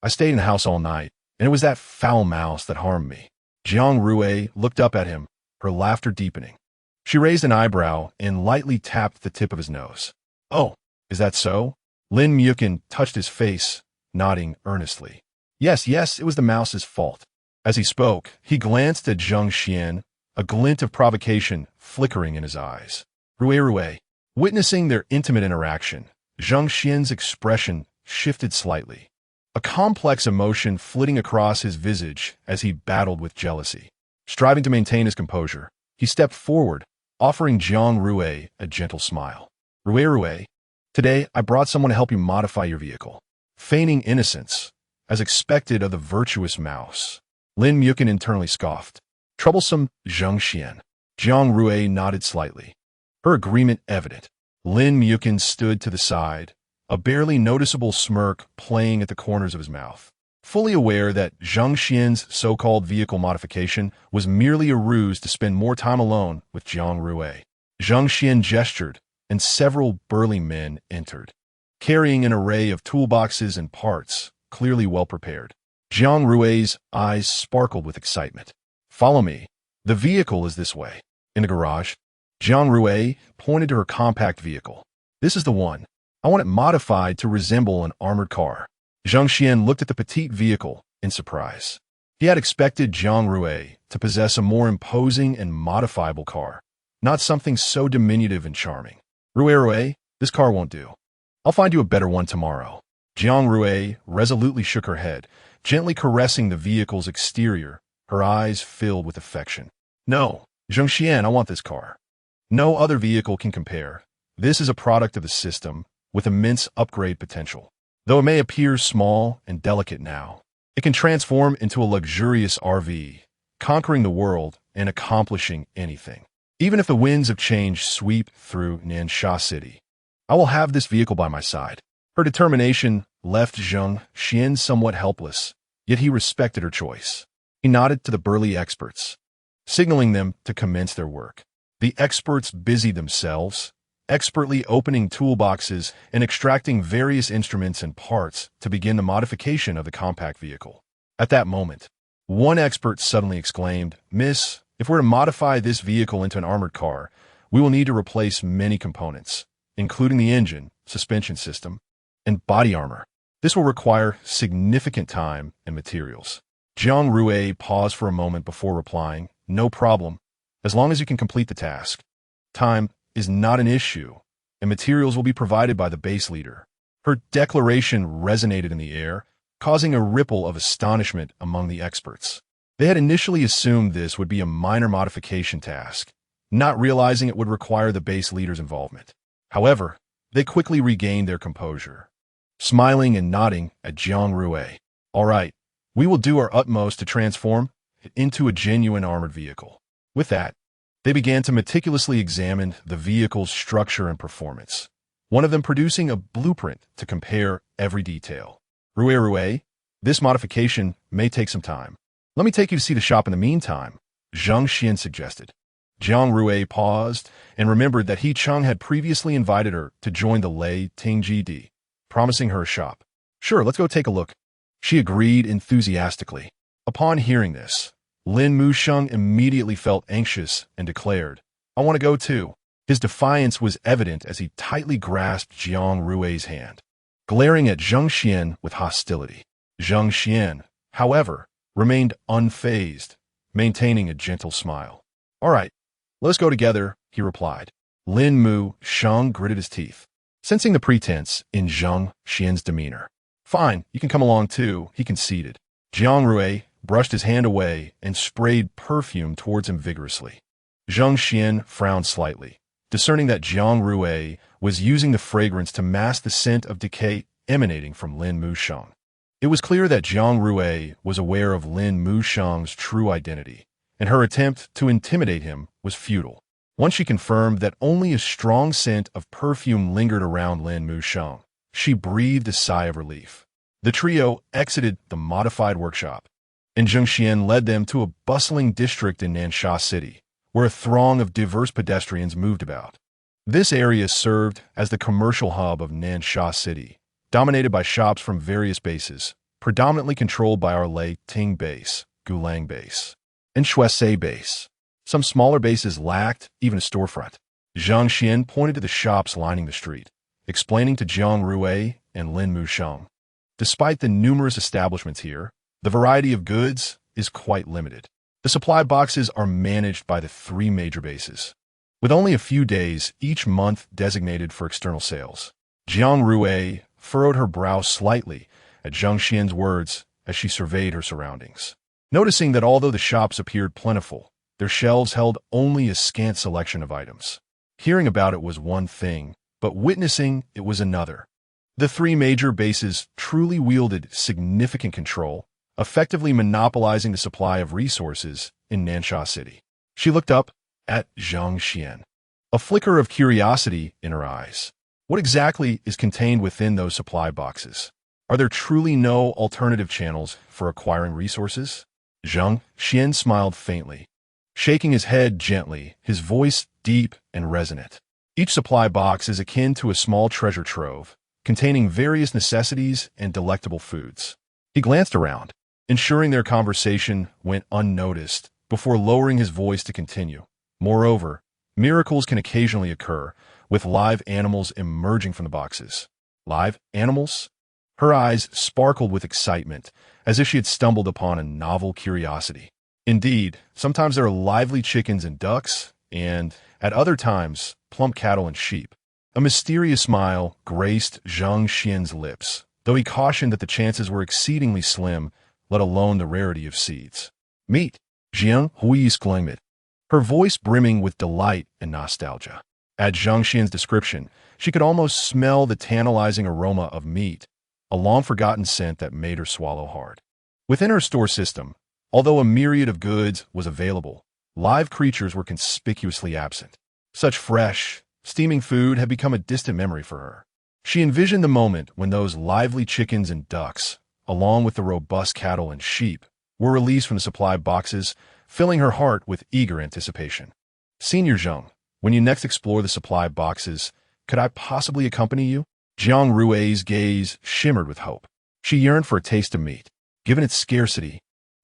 I stayed in the house all night, and it was that foul mouse that harmed me." Jiang Rui looked up at him, her laughter deepening. She raised an eyebrow and lightly tapped the tip of his nose. "Oh, is that so?" Lin Mukin touched his face, nodding earnestly. Yes, it was the mouse's fault." As he spoke, he glanced at Zheng Xian, a glint of provocation flickering in his eyes. Rui. Witnessing their intimate interaction, Zheng Xian's expression shifted slightly. a complex emotion flitting across his visage as he battled with jealousy. Striving to maintain his composure, he stepped forward, offering Jiang Rui a gentle smile. Rui, today I brought someone to help you modify your vehicle. Feigning innocence, as expected of the virtuous mouse, Lin Mukin internally scoffed. Troublesome Zheng Xian. Jiang Rui nodded slightly, her agreement evident. Lin Mukin stood to the side, a barely noticeable smirk playing at the corners of his mouth. Fully aware that Zheng Xian's so-called vehicle modification was merely a ruse to spend more time alone with Jiang Rui. Zheng Xian gestured, and several burly men entered, carrying an array of toolboxes and parts, clearly well-prepared. Jiang Rui's eyes sparkled with excitement. Follow me. The vehicle is this way. In the garage, Jiang Rui pointed to her compact vehicle. This is the one. I want it modified to resemble an armored car. Zheng Xian looked at the petite vehicle in surprise. He had expected Jiang Rui to possess a more imposing and modifiable car, not something so diminutive and charming. Rui, this car won't do. I'll find you a better one tomorrow. Jiang Rui resolutely shook her head, gently caressing the vehicle's exterior, her eyes filled with affection. No, Zheng Xian, I want this car. No other vehicle can compare. This is a product of the system, with immense upgrade potential. Though it may appear small and delicate now, it can transform into a luxurious RV, conquering the world and accomplishing anything. Even if the winds of change sweep through Nansha City, I will have this vehicle by my side. Her determination left Zheng Xian somewhat helpless, yet he respected her choice. He nodded to the burly experts, signaling them to commence their work. The experts busied themselves, expertly opening toolboxes and extracting various instruments and parts to begin the modification of the compact vehicle. At that moment, one expert suddenly exclaimed, "Miss, if we're to modify this vehicle into an armored car, we will need to replace many components, including the engine, suspension system, and body armor. This will require significant time and materials." Jiang Rui paused for a moment before replying, "No problem, as long as you can complete the task. Time is not an issue, and materials will be provided by the base leader." Her declaration resonated in the air, causing a ripple of astonishment among the experts. They had initially assumed this would be a minor modification task, not realizing it would require the base leader's involvement. However, they quickly regained their composure, smiling and nodding at Jiang Rui. "All right, we will do our utmost to transform it into a genuine armored vehicle." With that, they began to meticulously examine the vehicle's structure and performance, one of them producing a blueprint to compare every detail. Rui, this modification may take some time. Let me take you to see the shop in the meantime," Zheng Xian suggested. Jiang Rui paused and remembered that He Cheng had previously invited her to join the Lei Tinggd, promising her a shop. "Sure, let's go take a look." She agreed enthusiastically. Upon hearing this, Lin Musheng immediately felt anxious and declared, "I want to go too." His defiance was evident as he tightly grasped Jiang Rui's hand, glaring at Zheng Xian with hostility. Zheng Xian, however, remained unfazed, maintaining a gentle smile. "All right, let us go together," he replied. Lin Musheng gritted his teeth, sensing the pretense in Zheng Xian's demeanor. "Fine, you can come along too," he conceded. Jiang Rui brushed his hand away and sprayed perfume towards him vigorously. Zheng Xian frowned slightly, discerning that Jiang Rui was using the fragrance to mask the scent of decay emanating from Lin Musheng. It was clear that Jiang Rui was aware of Lin Musheng's true identity, and her attempt to intimidate him was futile. Once she confirmed that only a strong scent of perfume lingered around Lin Musheng, she breathed a sigh of relief. The trio exited the modified workshop, and Zheng Xian led them to a bustling district in Nansha City, where a throng of diverse pedestrians moved about. This area served as the commercial hub of Nansha City, dominated by shops from various bases, predominantly controlled by our Lei Ting base, Gulang base, and Shuesei base. Some smaller bases lacked even a storefront. Zheng Xian pointed to the shops lining the street, explaining to Jiang Rui and Lin Musheng. Despite the numerous establishments here, the variety of goods is quite limited. The supply boxes are managed by the three major bases, with only a few days each month designated for external sales. Jiang Rui furrowed her brow slightly at Zhang Xian's words as she surveyed her surroundings. Noticing that although the shops appeared plentiful, their shelves held only a scant selection of items. Hearing about it was one thing, but witnessing it was another. The three major bases truly wielded significant control, effectively monopolizing the supply of resources in Nansha City. She looked up at Zhang Xian, a flicker of curiosity in her eyes. What exactly is contained within those supply boxes? Are there truly no alternative channels for acquiring resources? Zhang Xian smiled faintly, shaking his head gently, his voice deep and resonant. Each supply box is akin to a small treasure trove, containing various necessities and delectable foods. He glanced around, ensuring their conversation went unnoticed, before lowering his voice to continue. Moreover, miracles can occasionally occur, with live animals emerging from the boxes. Live animals? Her eyes sparkled with excitement, as if she had stumbled upon a novel curiosity. Indeed, sometimes there are lively chickens and ducks, and, at other times, plump cattle and sheep. A mysterious smile graced Zhang Xian's lips, though he cautioned that the chances were exceedingly slim, let alone the rarity of seeds. Meat, Jiang Rui exclaimed, her voice brimming with delight and nostalgia. At Zhang Xian's description, she could almost smell the tantalizing aroma of meat, a long-forgotten scent that made her swallow hard. Within her store system, although a myriad of goods was available, live creatures were conspicuously absent. Such fresh, steaming food had become a distant memory for her. She envisioned the moment when those lively chickens and ducks, along with the robust cattle and sheep, were released from the supply boxes, filling her heart with eager anticipation. Senior Zhang, when you next explore the supply boxes, could I possibly accompany you? Jiang Rui's gaze shimmered with hope. She yearned for a taste of meat. Given its scarcity,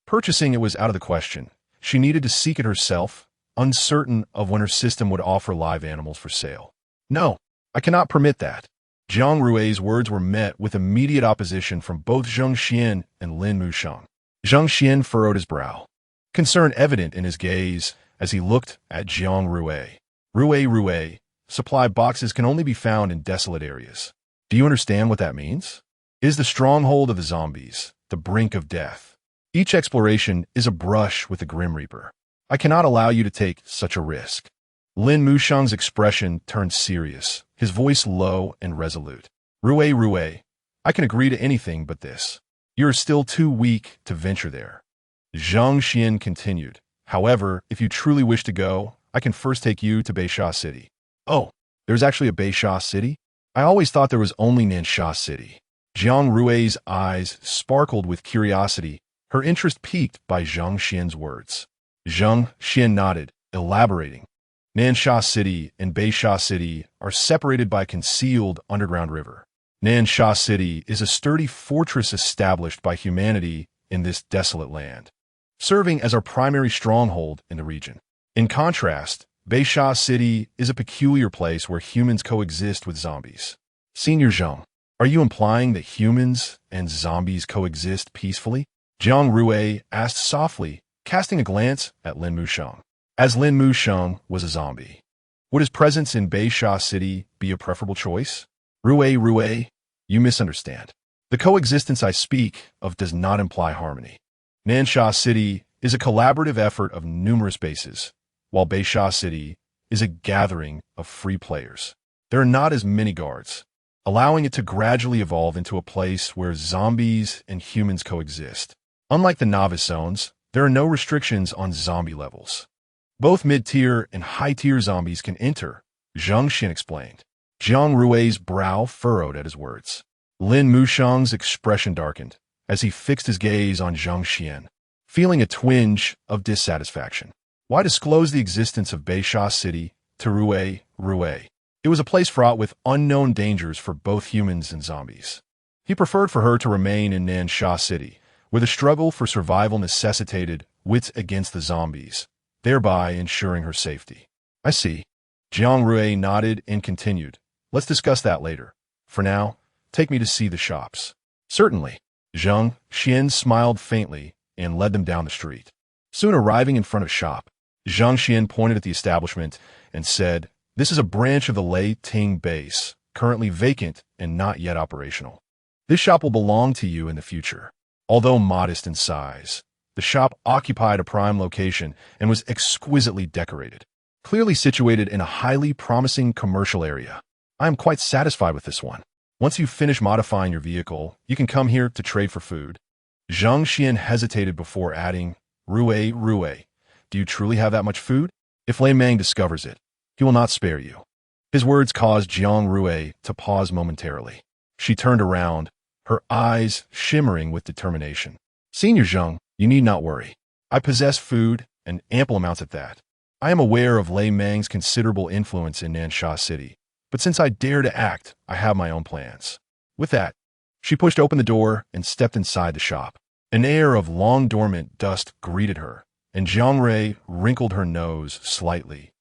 purchasing it was out of the question. She needed to seek it herself, uncertain of when her system would offer live animals for sale. No, I cannot permit that. Jiang Rui's words were met with immediate opposition from both Zhang Xian and Lin Mushang. Zhang Xian furrowed his brow, concern evident in his gaze as he looked at Jiang Rui. Rui, supply boxes can only be found in desolate areas. Do you understand what that means? It is the stronghold of the zombies, the brink of death. Each exploration is a brush with the Grim Reaper. I cannot allow you to take such a risk. Lin Mushang's expression turned serious, his voice low and resolute. Rui, I can agree to anything but this. You are still too weak to venture there. Zhang Xian continued. However, if you truly wish to go, I can first take you to Baisha City. Oh, there's actually a Baisha City? I always thought there was only Nansha City. Jiang Rui's eyes sparkled with curiosity, her interest piqued by Zhang Xian's words. Zhang Xian nodded, elaborating. Nansha City and Baisha City are separated by a concealed underground river. Nansha City is a sturdy fortress established by humanity in this desolate land, serving as our primary stronghold in the region. In contrast, Baisha City is a peculiar place where humans coexist with zombies. Senior Zhang, are you implying that humans and zombies coexist peacefully? Jiang Rui asked softly, casting a glance at Lin Mushang. As Lin Mushang was a zombie, would his presence in Baisha City be a preferable choice? Rui, you misunderstand. The coexistence I speak of does not imply harmony. Nansha City is a collaborative effort of numerous bases, while Baisha City is a gathering of free players. There are not as many guards, allowing it to gradually evolve into a place where zombies and humans coexist. Unlike the novice zones, there are no restrictions on zombie levels. Both mid-tier and high-tier zombies can enter, Zhang Xian explained. Jiang Rui's brow furrowed at his words. Lin Mushang's expression darkened as he fixed his gaze on Zhang Xian, feeling a twinge of dissatisfaction. Why disclose the existence of Baisha City to Rui? It was a place fraught with unknown dangers for both humans and zombies. He preferred for her to remain in Nansha City, where the struggle for survival necessitated wits against the zombies, thereby ensuring her safety. I see. Jiang Rui nodded and continued. Let's discuss that later. For now, take me to see the shops. Certainly. Zhang Xian smiled faintly and led them down the street. Soon arriving in front of a shop, Zhang Xian pointed at the establishment and said, "This is a branch of the Lei Ting base, currently vacant and not yet operational." This shop will belong to you in the future. Although modest in size, the shop occupied a prime location and was exquisitely decorated, clearly situated in a highly promising commercial area. I am quite satisfied with this one. Once you finish modifying your vehicle, you can come here to trade for food. Zhang Xian hesitated before adding, Rui, do you truly have that much food? If Lei Meng discovers it, he will not spare you. His words caused Jiang Rui to pause momentarily. She turned around, her eyes shimmering with determination. Senior Zhang, you need not worry. I possess food, and ample amounts at that. I am aware of Lei Meng's considerable influence in Nansha City, but since I dare to act, I have my own plans. With that, she pushed open the door and stepped inside the shop. An air of long-dormant dust greeted her, and Jiang Rui wrinkled her nose slightly,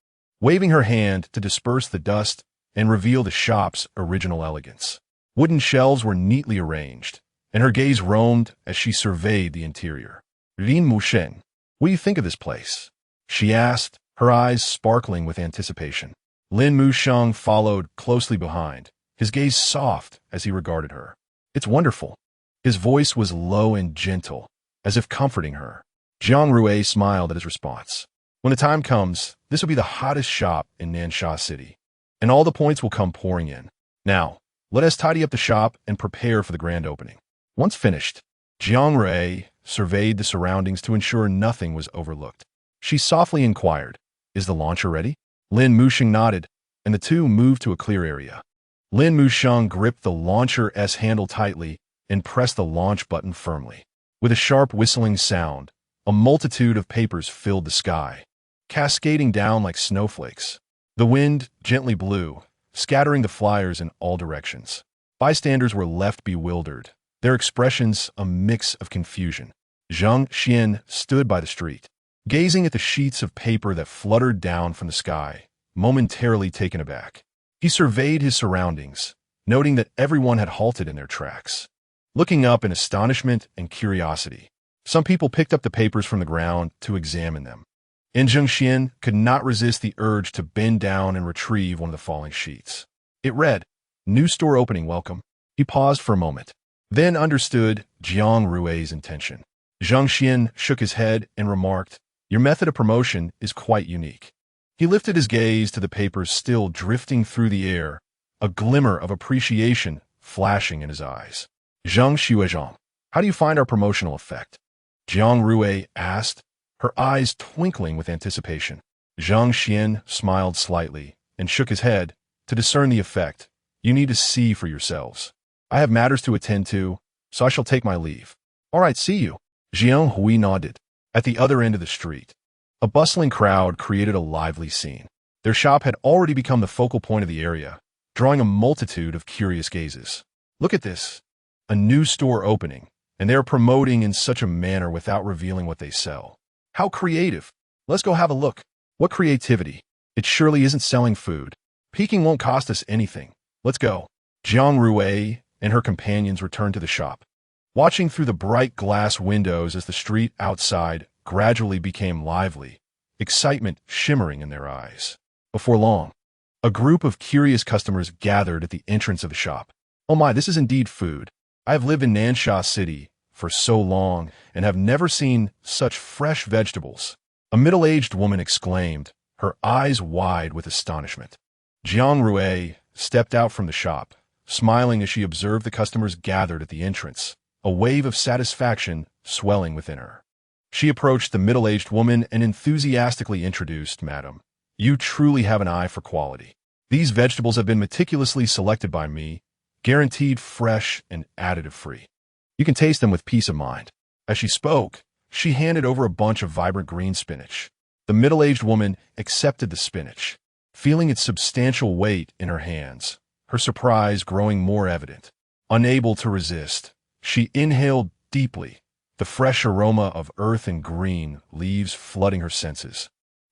waving her hand to disperse the dust and reveal the shop's original elegance. Wooden shelves were neatly arranged, and her gaze roamed as she surveyed the interior. Lin Mushen, what do you think of this place? She asked, her eyes sparkling with anticipation. Lin Musheng followed closely behind, his gaze soft as he regarded her. It's wonderful. His voice was low and gentle, as if comforting her. Jiang Rui smiled at his response. When the time comes, this will be the hottest shop in Nansha City, and all the points will come pouring in. Now, let us tidy up the shop and prepare for the grand opening. Once finished, Jiang Rui surveyed the surroundings to ensure nothing was overlooked. She softly inquired, is the launcher ready? Lin Musheng nodded, and the two moved to a clear area. Lin Musheng gripped the launcher's handle tightly and pressed the launch button firmly. With a sharp whistling sound, a multitude of papers filled the sky, cascading down like snowflakes. The wind gently blew, scattering the flyers in all directions. Bystanders were left bewildered, their expressions a mix of confusion. Zhang Xian stood by the street, gazing at the sheets of paper that fluttered down from the sky, momentarily taken aback. He surveyed his surroundings, noting that everyone had halted in their tracks, looking up in astonishment and curiosity. Some people picked up the papers from the ground to examine them. Zhang Xian could not resist the urge to bend down and retrieve one of the falling sheets. It read, New store opening welcome. He paused for a moment, then understood Jiang Rui's intention. Zhang Xian shook his head and remarked, Your method of promotion is quite unique. He lifted his gaze to the papers still drifting through the air, a glimmer of appreciation flashing in his eyes. Zhang Xuezhang, how do you find our promotional effect? Jiang Rui asked, her eyes twinkling with anticipation. Zhang Xian smiled slightly and shook his head to discern the effect. You need to see for yourselves. I have matters to attend to, so I shall take my leave. All right, see you. Jiang Rui nodded. At the other end of the street, a bustling crowd created a lively scene. Their shop had already become the focal point of the area, drawing a multitude of curious gazes. Look at this. A new store opening, and they are promoting in such a manner without revealing what they sell. How creative. Let's go have a look. What creativity. It surely isn't selling food. Peeking won't cost us anything. Let's go. Jiang Rui and her companions returned to the shop, watching through the bright glass windows as the street outside gradually became lively, excitement shimmering in their eyes. Before long, a group of curious customers gathered at the entrance of the shop. Oh my, this is indeed food. I have lived in Nansha City for so long and have never seen such fresh vegetables. A middle-aged woman exclaimed, her eyes wide with astonishment. Jiang Rui stepped out from the shop, smiling as she observed the customers gathered at the entrance, a wave of satisfaction swelling within her. She approached the middle-aged woman and enthusiastically introduced, Madam, you truly have an eye for quality. These vegetables have been meticulously selected by me, guaranteed fresh and additive-free. You can taste them with peace of mind. As she spoke, she handed over a bunch of vibrant green spinach. The middle-aged woman accepted the spinach, feeling its substantial weight in her hands, her surprise growing more evident. Unable to resist, she inhaled deeply, the fresh aroma of earth and green leaves flooding her senses.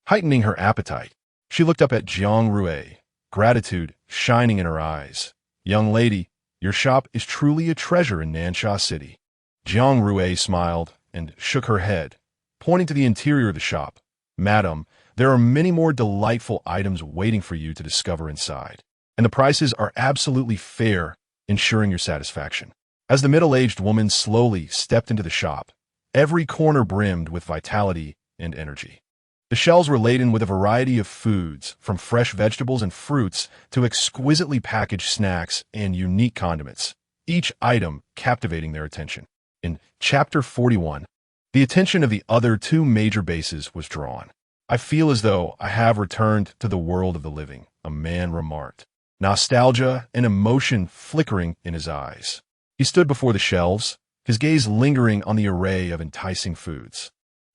Heightening her appetite, she looked up at Jiang Rui, gratitude shining in her eyes. Young lady, your shop is truly a treasure in Nansha City. Jiang Rui smiled and shook her head, pointing to the interior of the shop. Madam, there are many more delightful items waiting for you to discover inside, and the prices are absolutely fair, ensuring your satisfaction. As the middle-aged woman slowly stepped into the shop, every corner brimmed with vitality and energy. The shelves were laden with a variety of foods, from fresh vegetables and fruits to exquisitely packaged snacks and unique condiments, each item captivating their attention. In Chapter 41, the attention of the other two major bases was drawn. "I feel as though I have returned to the world of the living," a man remarked, nostalgia and emotion flickering in his eyes. He stood before the shelves, his gaze lingering on the array of enticing foods.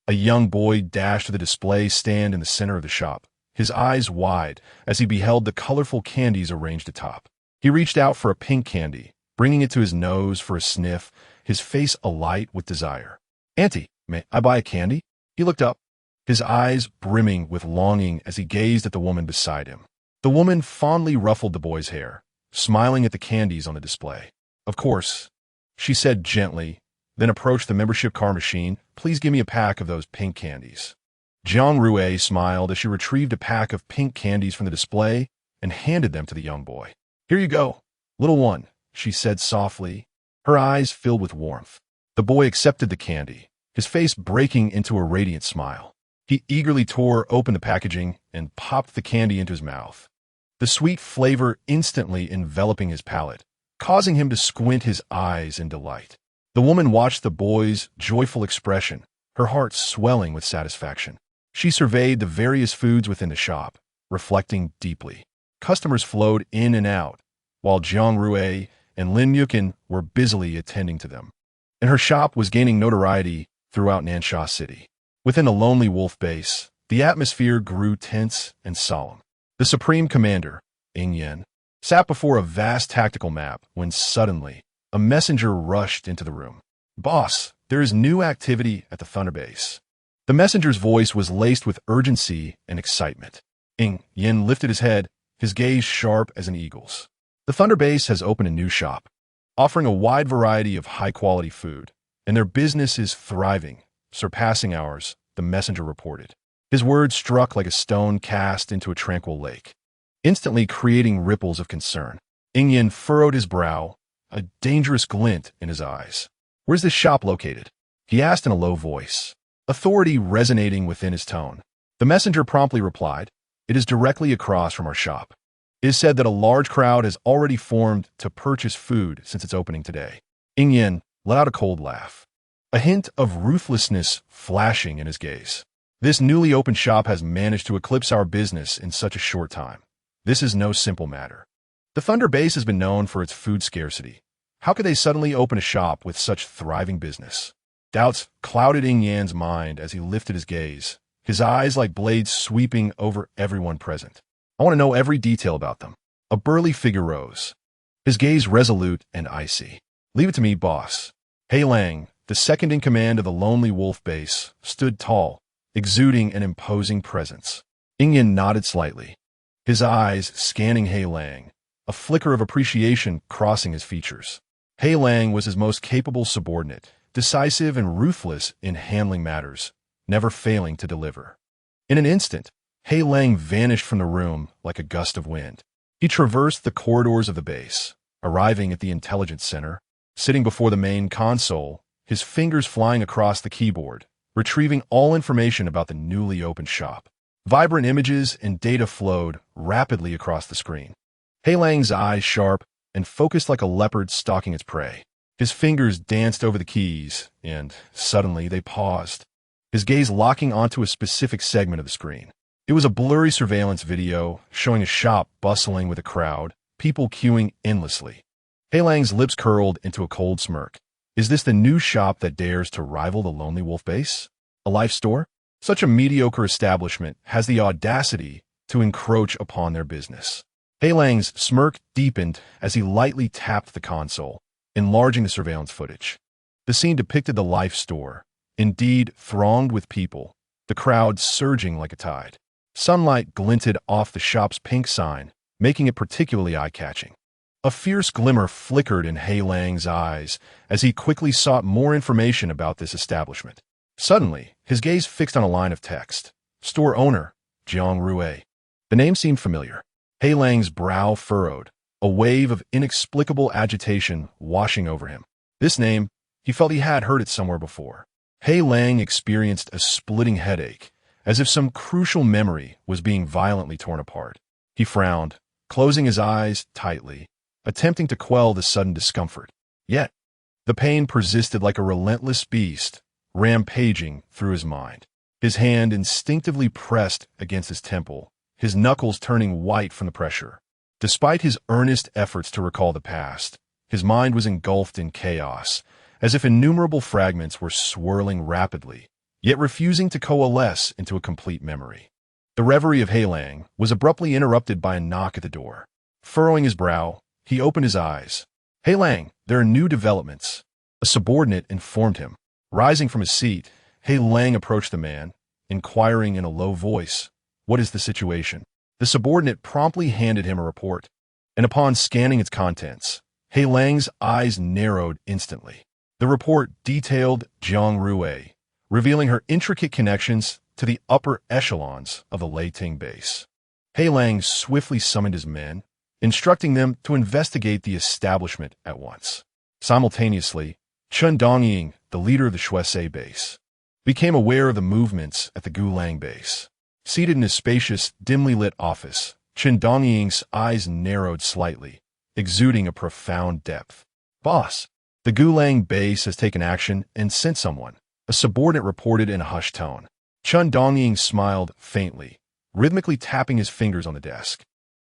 A young boy dashed to the display stand in the center of the shop, his eyes wide as he beheld the colorful candies arranged atop. He reached out for a pink candy, bringing it to his nose for a sniff, his face alight with desire. "Auntie, may I buy a candy?" He looked up, his eyes brimming with longing as he gazed at the woman beside him. The woman fondly ruffled the boy's hair, smiling at the candies on the display. "Of course," she said gently, then approached the membership car machine. "Please give me a pack of those pink candies." Jiang Rui smiled as she retrieved a pack of pink candies from the display and handed them to the young boy. "Here you go, little one," she said softly, her eyes filled with warmth. The boy accepted the candy, his face breaking into a radiant smile. He eagerly tore open the packaging and popped the candy into his mouth, the sweet flavor instantly enveloping his palate, causing him to squint his eyes in delight. The woman watched the boy's joyful expression, her heart swelling with satisfaction. She surveyed the various foods within the shop, reflecting deeply. Customers flowed in and out, while Jiang Rui and Lin Yukin were busily attending to them. And her shop was gaining notoriety throughout Nansha City. Within the Lonely Wolf base, the atmosphere grew tense and solemn. The Supreme Commander, Ing Yen, sat before a vast tactical map when suddenly a messenger rushed into the room. "Boss, there is new activity at the Thunder Base." The messenger's voice was laced with urgency and excitement. Ing Yen lifted his head, his gaze sharp as an eagle's. "The Thunder Base has opened a new shop, offering a wide variety of high-quality food, and their business is thriving, surpassing ours," the messenger reported. His words struck like a stone cast into a tranquil lake, instantly creating ripples of concern. Ing Yen furrowed his brow, a dangerous glint in his eyes. "Where's this shop located?" he asked in a low voice, authority resonating within his tone. The messenger promptly replied, "It is directly across from our shop. It is said that a large crowd has already formed to purchase food since its opening today." Ing Yen let out a cold laugh, a hint of ruthlessness flashing in his gaze. "This newly opened shop has managed to eclipse our business in such a short time. This is no simple matter. The Thunder Base has been known for its food scarcity. How could they suddenly open a shop with such thriving business?" Doubts clouded Ing Yan's mind as he lifted his gaze, his eyes like blades sweeping over everyone present. "I want to know every detail about them." A burly figure rose, his gaze resolute and icy. "Leave it to me, boss." Hei Lang, the second in command of the Lonely Wolf Base, stood tall, exuding an imposing presence. Ing Yan nodded slightly, his eyes scanning Hei Lang, a flicker of appreciation crossing his features. Hei Lang was his most capable subordinate, decisive and ruthless in handling matters, never failing to deliver. In an instant, Hei Lang vanished from the room like a gust of wind. He traversed the corridors of the base, arriving at the intelligence center, sitting before the main console, his fingers flying across the keyboard, retrieving all information about the newly opened shop. Vibrant images and data flowed rapidly across the screen. Hei Lang's eyes sharp and focused like a leopard stalking its prey. His fingers danced over the keys, and suddenly they paused, his gaze locking onto a specific segment of the screen. It was a blurry surveillance video showing a shop bustling with a crowd, people queuing endlessly. Hei Lang's lips curled into a cold smirk. Is this the new shop that dares to rival the Lonely Wolf Base? A life store? Such a mediocre establishment has the audacity to encroach upon their business. Hei Lang's smirk deepened as he lightly tapped the console, enlarging the surveillance footage. The scene depicted the life store, indeed thronged with people, the crowd surging like a tide. Sunlight glinted off the shop's pink sign, making it particularly eye-catching. A fierce glimmer flickered in Hei Lang's eyes as he quickly sought more information about this establishment. Suddenly, his gaze fixed on a line of text. Store owner, Jiang Rui. The name seemed familiar. Hei Lang's brow furrowed, a wave of inexplicable agitation washing over him. This name, he felt he had heard it somewhere before. Hei Lang experienced a splitting headache, as if some crucial memory was being violently torn apart. He frowned, closing his eyes tightly, attempting to quell the sudden discomfort. Yet, the pain persisted like a relentless beast, rampaging through his mind. His hand instinctively pressed against his temple, his knuckles turning white from the pressure. Despite his earnest efforts to recall the past, his mind was engulfed in chaos, as if innumerable fragments were swirling rapidly, yet refusing to coalesce into a complete memory. The reverie of Hei Lang was abruptly interrupted by a knock at the door. Furrowing his brow, he opened his eyes. "Hei Lang, there are new developments," a subordinate informed him. Rising from his seat, Hei Lang approached the man, inquiring in a low voice, "What is the situation?" The subordinate promptly handed him a report, and upon scanning its contents, Hei Lang's eyes narrowed instantly. The report detailed Jiang Rui, revealing her intricate connections to the upper echelons of the Leiting base. Hei Lang swiftly summoned his men, instructing them to investigate the establishment at once. Simultaneously, Chen Dongying, the leader of the Shuesei base, became aware of the movements at the Gulang base. Seated in his spacious, dimly lit office, Chen Dongying's eyes narrowed slightly, exuding a profound depth. "Boss, the Gulang base has taken action and sent someone," a subordinate reported in a hushed tone. Chen Dongying smiled faintly, rhythmically tapping his fingers on the desk.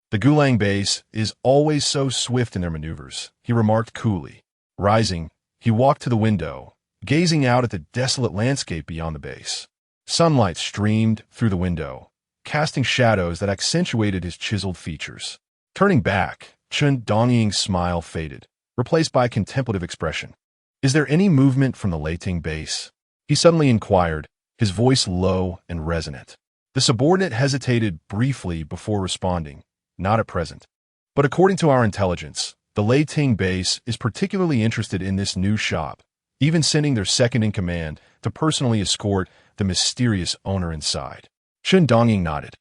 "The Gulang base is always so swift in their maneuvers," he remarked coolly. Rising, he walked to the window, gazing out at the desolate landscape beyond the base. Sunlight streamed through the window, casting shadows that accentuated his chiseled features. Turning back, Chen Dongying's smile faded, replaced by a contemplative expression. "Is there any movement from the Leiting base?" he suddenly inquired, his voice low and resonant. The subordinate hesitated briefly before responding, "Not at present. But according to our intelligence, the Leiting base is particularly interested in this new shop, even sending their second-in-command to personally escort the mysterious owner inside." Chen Dongying nodded.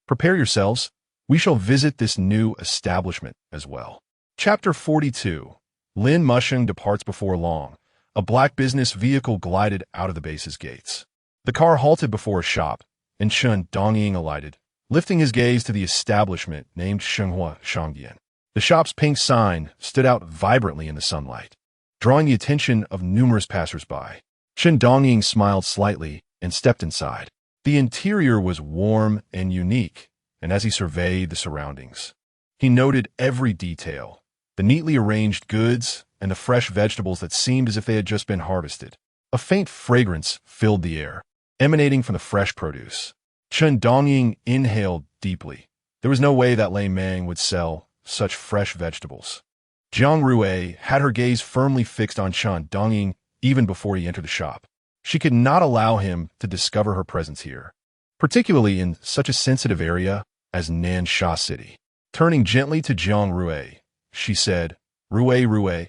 "Prepare yourselves. We shall visit this new establishment as well." Chapter 42. Lin Musheng departs before long. A black business vehicle glided out of the base's gates. The car halted before a shop, and Chen Dongying alighted, lifting his gaze to the establishment named Shenghua Shangdian. The shop's pink sign stood out vibrantly in the sunlight, drawing the attention of numerous passers-by. Chen Dongying smiled slightly and stepped inside. The interior was warm and unique, and as he surveyed the surroundings, he noted every detail, the neatly arranged goods and the fresh vegetables that seemed as if they had just been harvested. A faint fragrance filled the air, emanating from the fresh produce. Chen Dongying inhaled deeply. There was no way that Lei Mang would sell such fresh vegetables. Jiang Rui had her gaze firmly fixed on Chen Dongying even before he entered the shop. She could not allow him to discover her presence here, particularly in such a sensitive area as Nansha City. Turning gently to Jiang Rui, she said, Rui,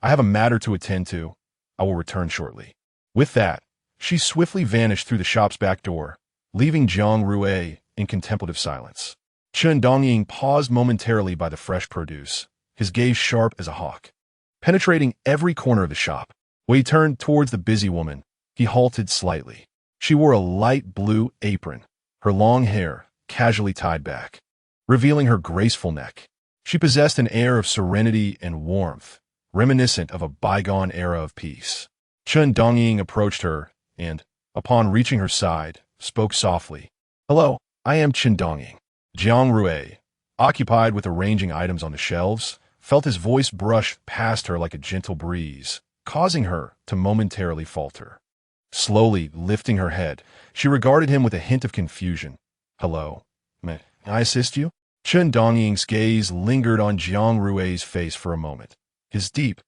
I have a matter to attend to. I will return shortly." With that, she swiftly vanished through the shop's back door, leaving Jiang Rui in contemplative silence. Chen Dongying paused momentarily by the fresh produce, his gaze sharp as a hawk, penetrating every corner of the shop. When he turned towards the busy woman, he halted slightly. She wore a light blue apron, her long hair casually tied back, revealing her graceful neck. She possessed an air of serenity and warmth, reminiscent of a bygone era of peace. Chen Dongying approached her and, upon reaching her side, spoke softly. "Hello, I am Chen Dongying." Jiang Rui, occupied with arranging items on the shelves, felt his voice brush past her like a gentle breeze, causing her to momentarily falter. Slowly lifting her head, she regarded him with a hint of confusion. "Hello, may I assist you?" Chen Dongying's gaze lingered on Jiang Rui's face for a moment. His deep,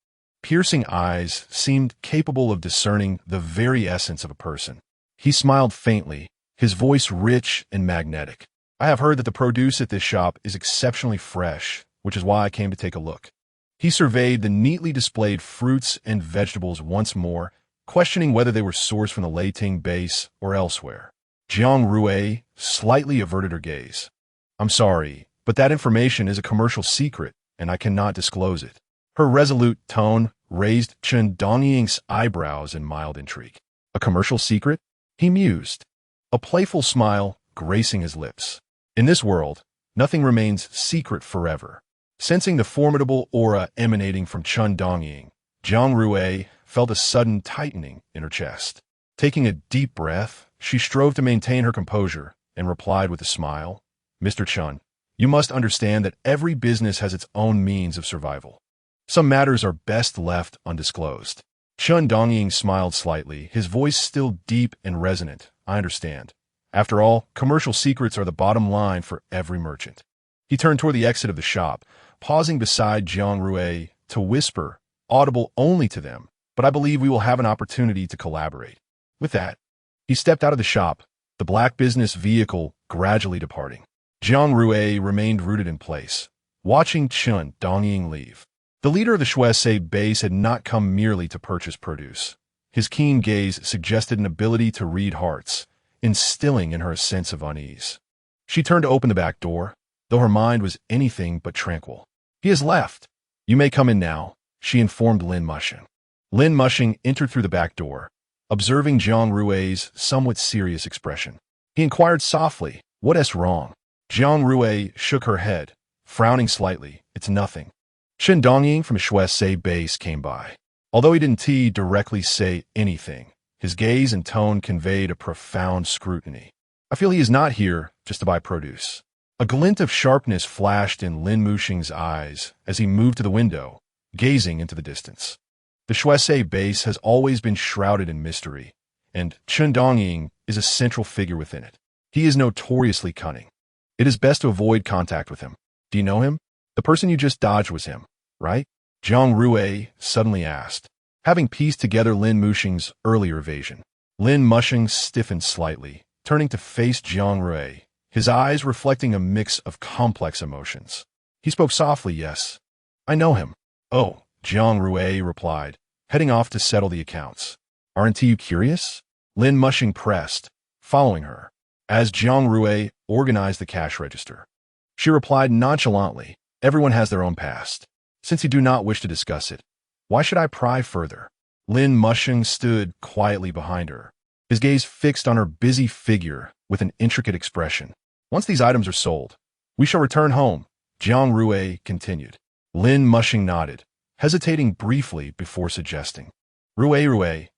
piercing eyes seemed capable of discerning the very essence of a person. He smiled faintly, his voice rich and magnetic. "I have heard that the produce at this shop is exceptionally fresh, which is why I came to take a look." He surveyed the neatly displayed fruits and vegetables once more, questioning whether they were sourced from the Leiting base or elsewhere. Jiang Rui slightly averted her gaze. "I'm sorry, but that information is a commercial secret, and I cannot disclose it." Her resolute tone raised Chen Dongying's eyebrows in mild intrigue. A commercial secret? He mused, a playful smile gracing his lips. In this world, nothing remains secret forever. Sensing the formidable aura emanating from Chen Dongying, Jiang Rui felt a sudden tightening in her chest. Taking a deep breath, she strove to maintain her composure and replied with a smile, "Mr. Chen, you must understand that every business has its own means of survival. Some matters are best left undisclosed." Chen Dongying smiled slightly, his voice still deep and resonant. "I understand. After all, commercial secrets are the bottom line for every merchant." He turned toward the exit of the shop, pausing beside Jiang Rui to whisper, audible only to them, "But I believe we will have an opportunity to collaborate." With that, he stepped out of the shop, the black business vehicle gradually departing. Jiang Rui remained rooted in place, watching Chen Dongying leave. The leader of the Shuesei base had not come merely to purchase produce. His keen gaze suggested an ability to read hearts, instilling in her a sense of unease. She turned to open the back door, though her mind was anything but tranquil. "He has left. You may come in now," she informed Lin Mushing. Lin Mushing entered through the back door, observing Jiang Rui's somewhat serious expression. He inquired softly, "What is wrong?" Jiang Rui shook her head, frowning slightly. "It's nothing." Chen Dongying from Shuesei base came by. Although he didn't directly say anything, his gaze and tone conveyed a profound scrutiny. "I feel he is not here just to buy produce." A glint of sharpness flashed in Lin Mushing's eyes as he moved to the window, gazing into the distance. The Shuesei base has always been shrouded in mystery, and Chen Dongying is a central figure within it. He is notoriously cunning. It is best to avoid contact with him. "Do you know him? The person you just dodged was him, right?" Jiang Rui suddenly asked, having pieced together Lin Mushing's earlier evasion. Lin Mushing stiffened slightly, turning to face Jiang Rui, his eyes reflecting a mix of complex emotions. He spoke softly, "Yes, I know him." "Oh," Jiang Rui replied, heading off to settle the accounts. "Aren't you curious?" Lin Mushing pressed, following her, as Jiang Rui organized the cash register. She replied nonchalantly, "Everyone has their own past. Since you do not wish to discuss it, why should I pry further?" Lin Mushing stood quietly behind her, his gaze fixed on her busy figure with an intricate expression. "Once these items are sold, we shall return home," Jiang Rui continued. Lin Mushing nodded, hesitating briefly before suggesting, Rui,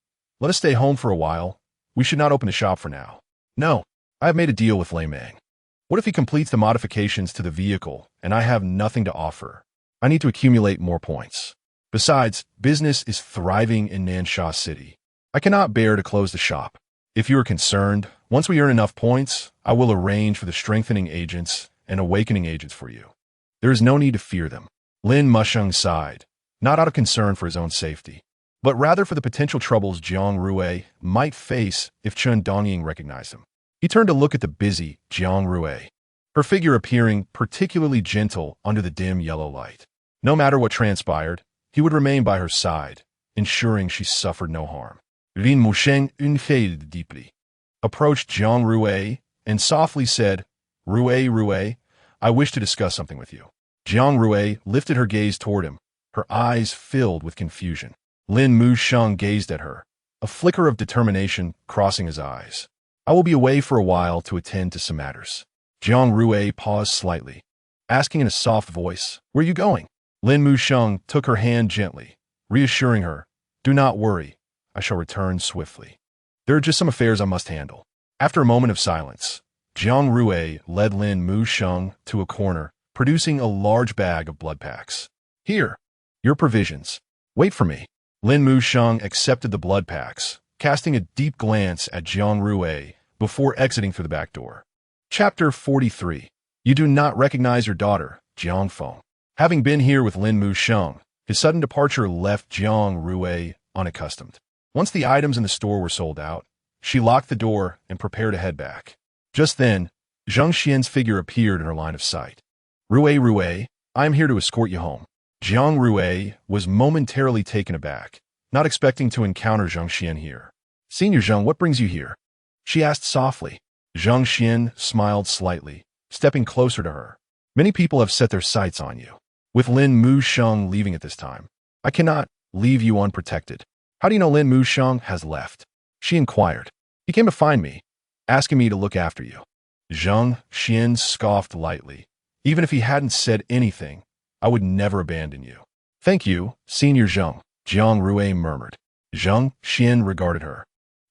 let us stay home for a while. We should not open the shop for now." "No, I have made a deal with Lei Meng. What if he completes the modifications to the vehicle and I have nothing to offer? I need to accumulate more points. Besides, business is thriving in Nansha City. I cannot bear to close the shop. If you are concerned, once we earn enough points, I will arrange for the strengthening agents and awakening agents for you. There is no need to fear them." Lin Musheng sighed, not out of concern for his own safety, but rather for the potential troubles Jiang Rui might face if Chen Dongying recognized him. He turned to look at the busy Jiang Rui, her figure appearing particularly gentle under the dim yellow light. No matter what transpired, he would remain by her side, ensuring she suffered no harm. Lin Musheng inhaled deeply, approached Jiang Rui, and softly said, Rui, I wish to discuss something with you." Jiang Rui lifted her gaze toward him, her eyes filled with confusion. Lin Musheng gazed at her, a flicker of determination crossing his eyes. "I will be away for a while to attend to some matters." Jiang Rui paused slightly, asking in a soft voice, "Where are you going?" Lin Musheng took her hand gently, reassuring her, "Do not worry, I shall return swiftly. There are just some affairs I must handle." After a moment of silence, Jiang Rui led Lin Musheng to a corner, producing a large bag of blood packs. "Here, your provisions. Wait for me." Lin Musheng accepted the blood packs, casting a deep glance at Jiang Rui before exiting through the back door. Chapter 43. You do not recognize your daughter, Jiang Feng. Having been here with Lin Musheng, his sudden departure left Jiang Rui unaccustomed. Once the items in the store were sold out, she locked the door and prepared to head back. Just then, Zhang Xian's figure appeared in her line of sight. Rui, I am here to escort you home." Jiang Rui was momentarily taken aback, not expecting to encounter Zhang Xian here. "Senior Zhang, what brings you here?" she asked softly. Zhang Xian smiled slightly, stepping closer to her. "Many people have set their sights on you. With Lin Musheng leaving at this time, I cannot." leave you unprotected. How do you know Lin Musheng has left? She inquired. He came to find me, asking me to look after you. Zhang Xian scoffed lightly. Even if he hadn't said anything, I would never abandon you. Thank you, Senior Zhang, Jiang Rui murmured. Zhang Xian regarded her,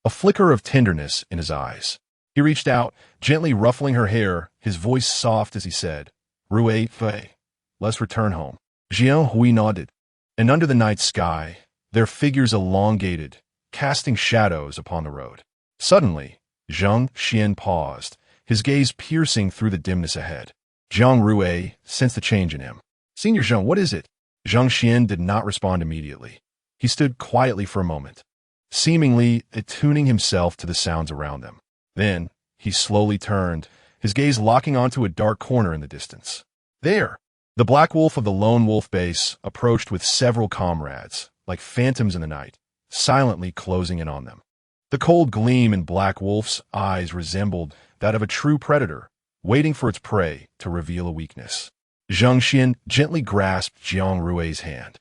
a flicker of tenderness in his eyes. He reached out, gently ruffling her hair, his voice soft as he said, Rui Fei, let's return home. Jiang Rui nodded, and under the night sky, their figures elongated, casting shadows upon the road. Suddenly, Zhang Xian paused, his gaze piercing through the dimness ahead. Jiang Rui sensed the change in him. Senior Zhang, what is it? Zhang Xian did not respond immediately. He stood quietly for a moment, seemingly attuning himself to the sounds around them. Then, he slowly turned, his gaze locking onto a dark corner in the distance. There! The Black Wolf of the Lone Wolf base approached with several comrades, like phantoms in the night, silently closing in on them. The cold gleam in Black Wolf's eyes resembled that of a true predator, waiting for its prey to reveal a weakness. Zhang Xian gently grasped Jiang Rui's hand,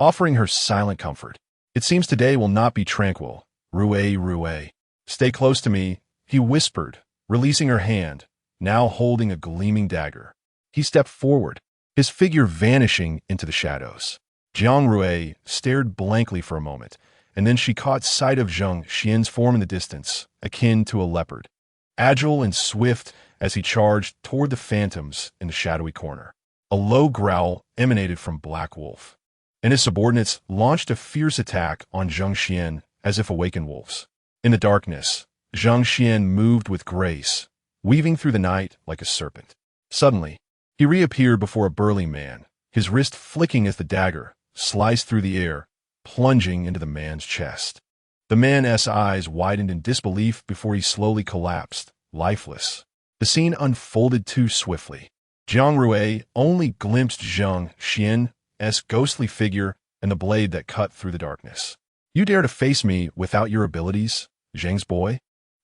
offering her silent comfort. It seems today will not be tranquil, Rui. Stay close to me, he whispered, releasing her hand, now holding a gleaming dagger. He stepped forward, his figure vanishing into the shadows. Jiang Rui stared blankly for a moment, and then she caught sight of Zhang Xian's form in the distance, akin to a leopard, agile and swift as he charged toward the phantoms in the shadowy corner. A low growl emanated from Black Wolf, and his subordinates launched a fierce attack on Zhang Xian as if awakened wolves. In the darkness, Zhang Xian moved with grace, weaving through the night like a serpent. Suddenly, he reappeared before a burly man, his wrist flicking as the dagger sliced through the air, plunging into the man's chest. The man's eyes widened in disbelief before he slowly collapsed, lifeless. The scene unfolded too swiftly. Jiang Rui only glimpsed Zhang Xian's ghostly figure and the blade that cut through the darkness. You dare to face me without your abilities, Zhang's boy?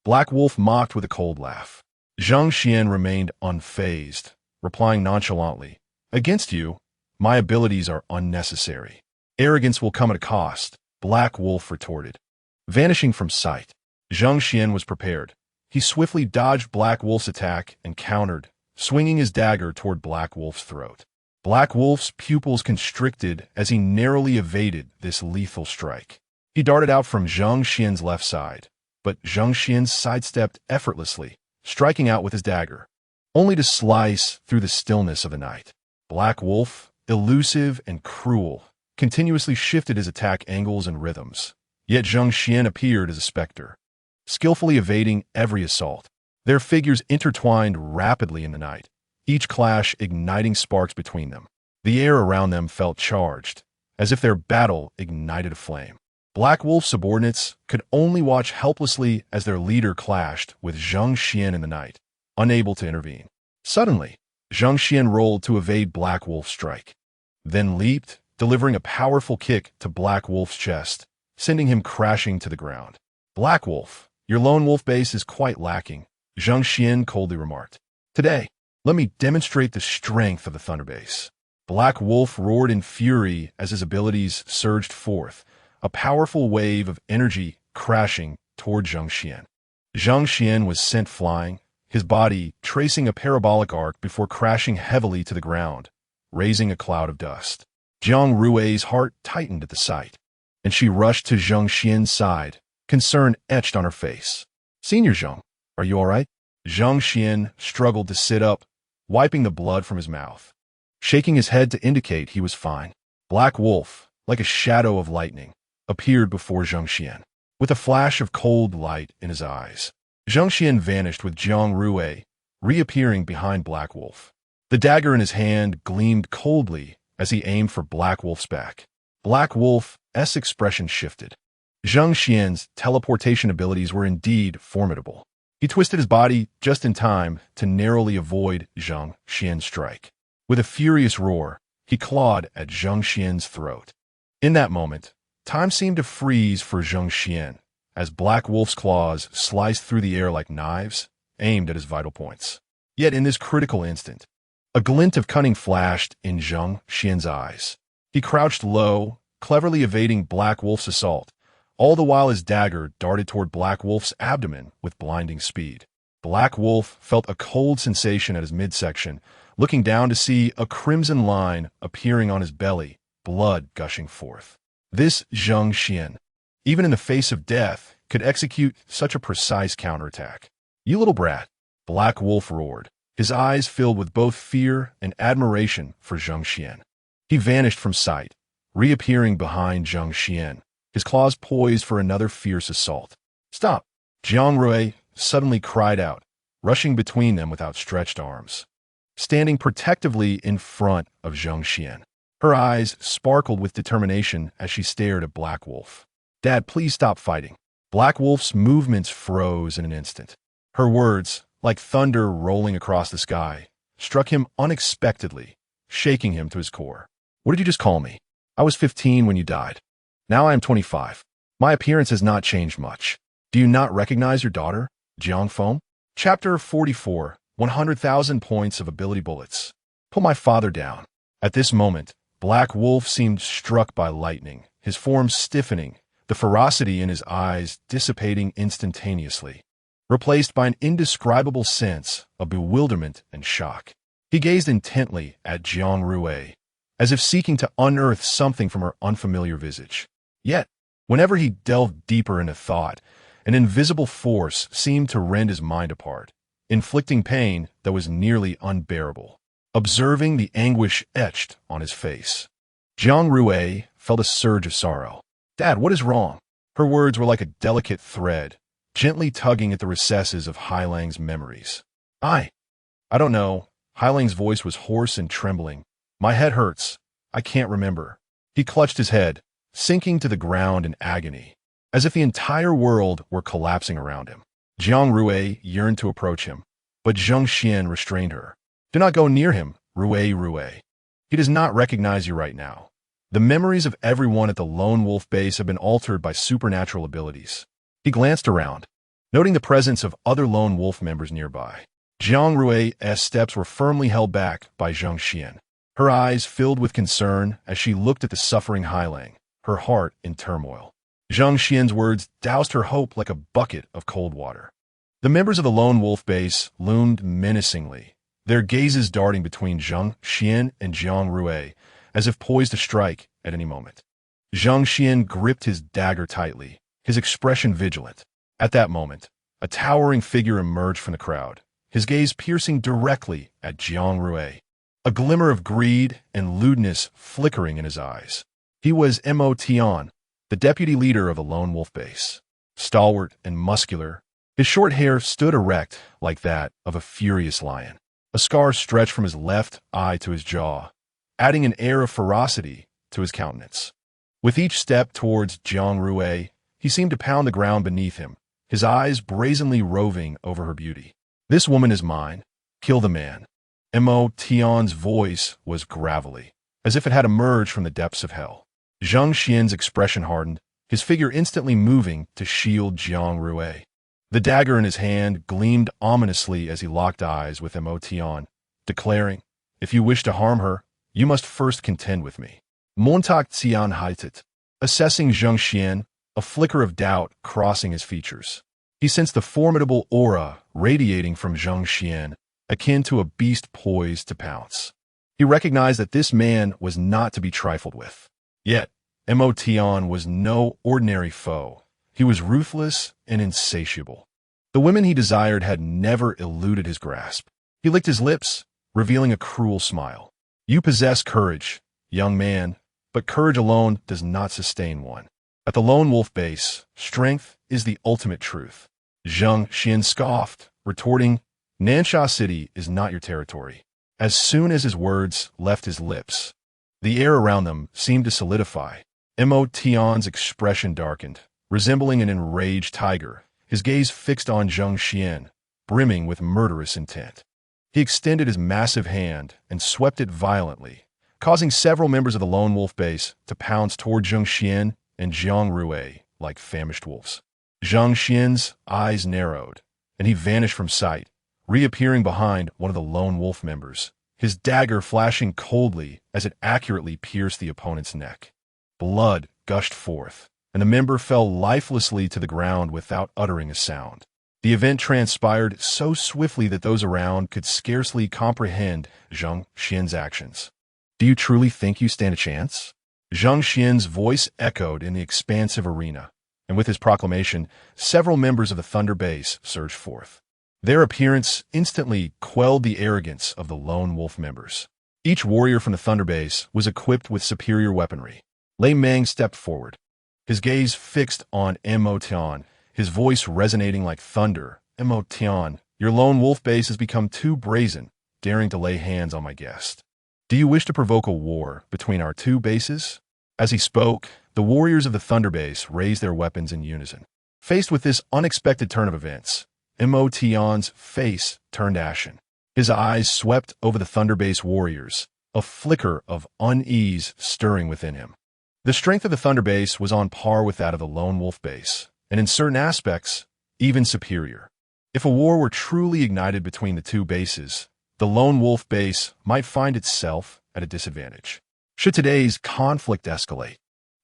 Black Wolf mocked with a cold laugh. Zhang Xian remained unfazed, replying nonchalantly, Against you, my abilities are unnecessary. Arrogance will come at a cost, Black Wolf retorted. Vanishing from sight, Zhang Xian was prepared. He swiftly dodged Black Wolf's attack and countered, swinging his dagger toward Black Wolf's throat. Black Wolf's pupils constricted as he narrowly evaded this lethal strike. He darted out from Zhang Xian's left side, but Zhang Xian sidestepped effortlessly, striking out with his dagger, only to slice through the stillness of the night. Black Wolf, elusive and cruel, continuously shifted his attack angles and rhythms, yet Zhang Xian appeared as a specter, skillfully evading every assault. Their figures intertwined rapidly in the night, each clash igniting sparks between them. The air around them felt charged, as if their battle ignited a flame. Black Wolf's subordinates could only watch helplessly as their leader clashed with Zhang Xian in the night, unable to intervene. Suddenly, Zhang Xian rolled to evade Black Wolf's strike, then leaped, delivering a powerful kick to Black Wolf's chest, sending him crashing to the ground. Black Wolf, your lone wolf base is quite lacking, Zhang Xian coldly remarked. Today, let me demonstrate the strength of the Thunder Base. Black Wolf roared in fury as his abilities surged forth, a powerful wave of energy crashing toward Zhang Xian. Zhang Xian was sent flying, his body tracing a parabolic arc before crashing heavily to the ground, raising a cloud of dust. Jiang Rui's heart tightened at the sight, and she rushed to Zhang Xian's side, concern etched on her face. Senior Zhang, are you all right? Zhang Xian struggled to sit up, wiping the blood from his mouth, shaking his head to indicate he was fine. Black Wolf, like a shadow of lightning, appeared before Zhang Xian, with a flash of cold light in his eyes. Zhang Xian vanished with Jiang Rui, reappearing behind Black Wolf. The dagger in his hand gleamed coldly as he aimed for Black Wolf's back. Black Wolf's expression shifted. Zhang Xian's teleportation abilities were indeed formidable. He twisted his body just in time to narrowly avoid Zhang Xian's strike. With a furious roar, he clawed at Zhang Xian's throat. In that moment, time seemed to freeze for Zhang Xian, as Black Wolf's claws sliced through the air like knives, aimed at his vital points. Yet in this critical instant, a glint of cunning flashed in Zhang Xian's eyes. He crouched low, cleverly evading Black Wolf's assault, all the while his dagger darted toward Black Wolf's abdomen with blinding speed. Black Wolf felt a cold sensation at his midsection, looking down to see a crimson line appearing on his belly, blood gushing forth. This Zhang Xian, even in the face of death, could execute such a precise counterattack. "You little brat," Black Wolf roared, his eyes filled with both fear and admiration for Zhang Xian. He vanished from sight, reappearing behind Zhang Xian, his claws poised for another fierce assault. "Stop!" Jiang Rui suddenly cried out, rushing between them with outstretched arms. Standing protectively in front of Zhang Xian, her eyes sparkled with determination as she stared at Black Wolf. "Dad, please stop fighting." Black Wolf's movements froze in an instant. Her words, like thunder rolling across the sky, struck him unexpectedly, shaking him to his core. "What did you just call me? I was 15 when you died. Now I am 25. My appearance has not changed much. Do you not recognize your daughter, Jiang Feng?" Chapter 44, 100,000 points of ability bullets. Pull my father down. At this moment, Black Wolf seemed struck by lightning, his form stiffening, the ferocity in his eyes dissipating instantaneously, replaced by an indescribable sense of bewilderment and shock. He gazed intently at Jiang Rui, as if seeking to unearth something from her unfamiliar visage. Yet, whenever he delved deeper into thought, an invisible force seemed to rend his mind apart, inflicting pain that was nearly unbearable. Observing the anguish etched on his face, Jiang Rui felt a surge of sorrow. "Dad, what is wrong?" Her words were like a delicate thread, gently tugging at the recesses of Hailang's memories. I don't know." Hailang's voice was hoarse and trembling. "My head hurts. I can't remember." He clutched his head, sinking to the ground in agony, as if the entire world were collapsing around him. Jiang Rui yearned to approach him, but Zhang Xian restrained her. "Do not go near him, Rui. He does not recognize you right now. The memories of everyone at the Lone Wolf base have been altered by supernatural abilities." He glanced around, noting the presence of other Lone Wolf members nearby. Jiang Rui's steps were firmly held back by Zhang Xian. Her eyes filled with concern as she looked at the suffering Hailang, her heart in turmoil. Zhang Xian's words doused her hope like a bucket of cold water. The members of the Lone Wolf base loomed menacingly, their gazes darting between Zhang Xian and Jiang Rui, as if poised to strike at any moment. Zhang Xian gripped his dagger tightly, his expression vigilant. At that moment, a towering figure emerged from the crowd, his gaze piercing directly at Jiang Rui, a glimmer of greed and lewdness flickering in his eyes. He was Mo Tian, the deputy leader of the Lone Wolf base. Stalwart and muscular, his short hair stood erect like that of a furious lion. A scar stretched from his left eye to his jaw, adding an air of ferocity to his countenance. With each step towards Jiang Rui, he seemed to pound the ground beneath him, his eyes brazenly roving over her beauty. "This woman is mine. Kill the man." Mo Tian's voice was gravelly, as if it had emerged from the depths of hell. Zhang Xian's expression hardened, his figure instantly moving to shield Jiang Rui. The dagger in his hand gleamed ominously as he locked eyes with Mo Tian, declaring, "If you wish to harm her, you must first contend with me." Montauk Xian Haitit, assessing Zhang Xian, a flicker of doubt crossing his features. He sensed the formidable aura radiating from Zhang Xian, akin to a beast poised to pounce. He recognized that this man was not to be trifled with. Yet, Mo Tian was no ordinary foe. He was ruthless and insatiable. The women he desired had never eluded his grasp. He licked his lips, revealing a cruel smile. "You possess courage, young man, but courage alone does not sustain one. At the Lone Wolf base, strength is the ultimate truth." Zhang Xian scoffed, retorting, "Nansha City is not your territory." As soon as his words left his lips, the air around them seemed to solidify. Mo Tian's expression darkened, resembling an enraged tiger, his gaze fixed on Zhang Xian, brimming with murderous intent. He extended his massive hand and swept it violently, causing several members of the Lone Wolf base to pounce toward Zhang Xian and Jiang Rui like famished wolves. Zhang Xian's eyes narrowed, and he vanished from sight, reappearing behind one of the Lone Wolf members, his dagger flashing coldly as it accurately pierced the opponent's neck. Blood gushed forth, and the member fell lifelessly to the ground without uttering a sound. The event transpired so swiftly that those around could scarcely comprehend Jiang Xian's actions. Do you truly think you stand a chance? Jiang Xian's voice echoed in the expansive arena, and with his proclamation, several members of the Thunder Base surged forth. Their appearance instantly quelled the arrogance of the lone wolf members. Each warrior from the Thunder Base was equipped with superior weaponry. Lei Meng stepped forward, his gaze fixed on Mo Tian, his voice resonating like thunder. Mo Tian, your lone wolf base has become too brazen, daring to lay hands on my guest. Do you wish to provoke a war between our two bases? As he spoke, the warriors of the Thunder Base raised their weapons in unison. Faced with this unexpected turn of events, Mo Tian's face turned ashen. His eyes swept over the Thunder Base warriors, a flicker of unease stirring within him. The strength of the Thunder Base was on par with that of the Lone Wolf Base, and in certain aspects, even superior. If a war were truly ignited between the two bases, the Lone Wolf Base might find itself at a disadvantage. Should today's conflict escalate,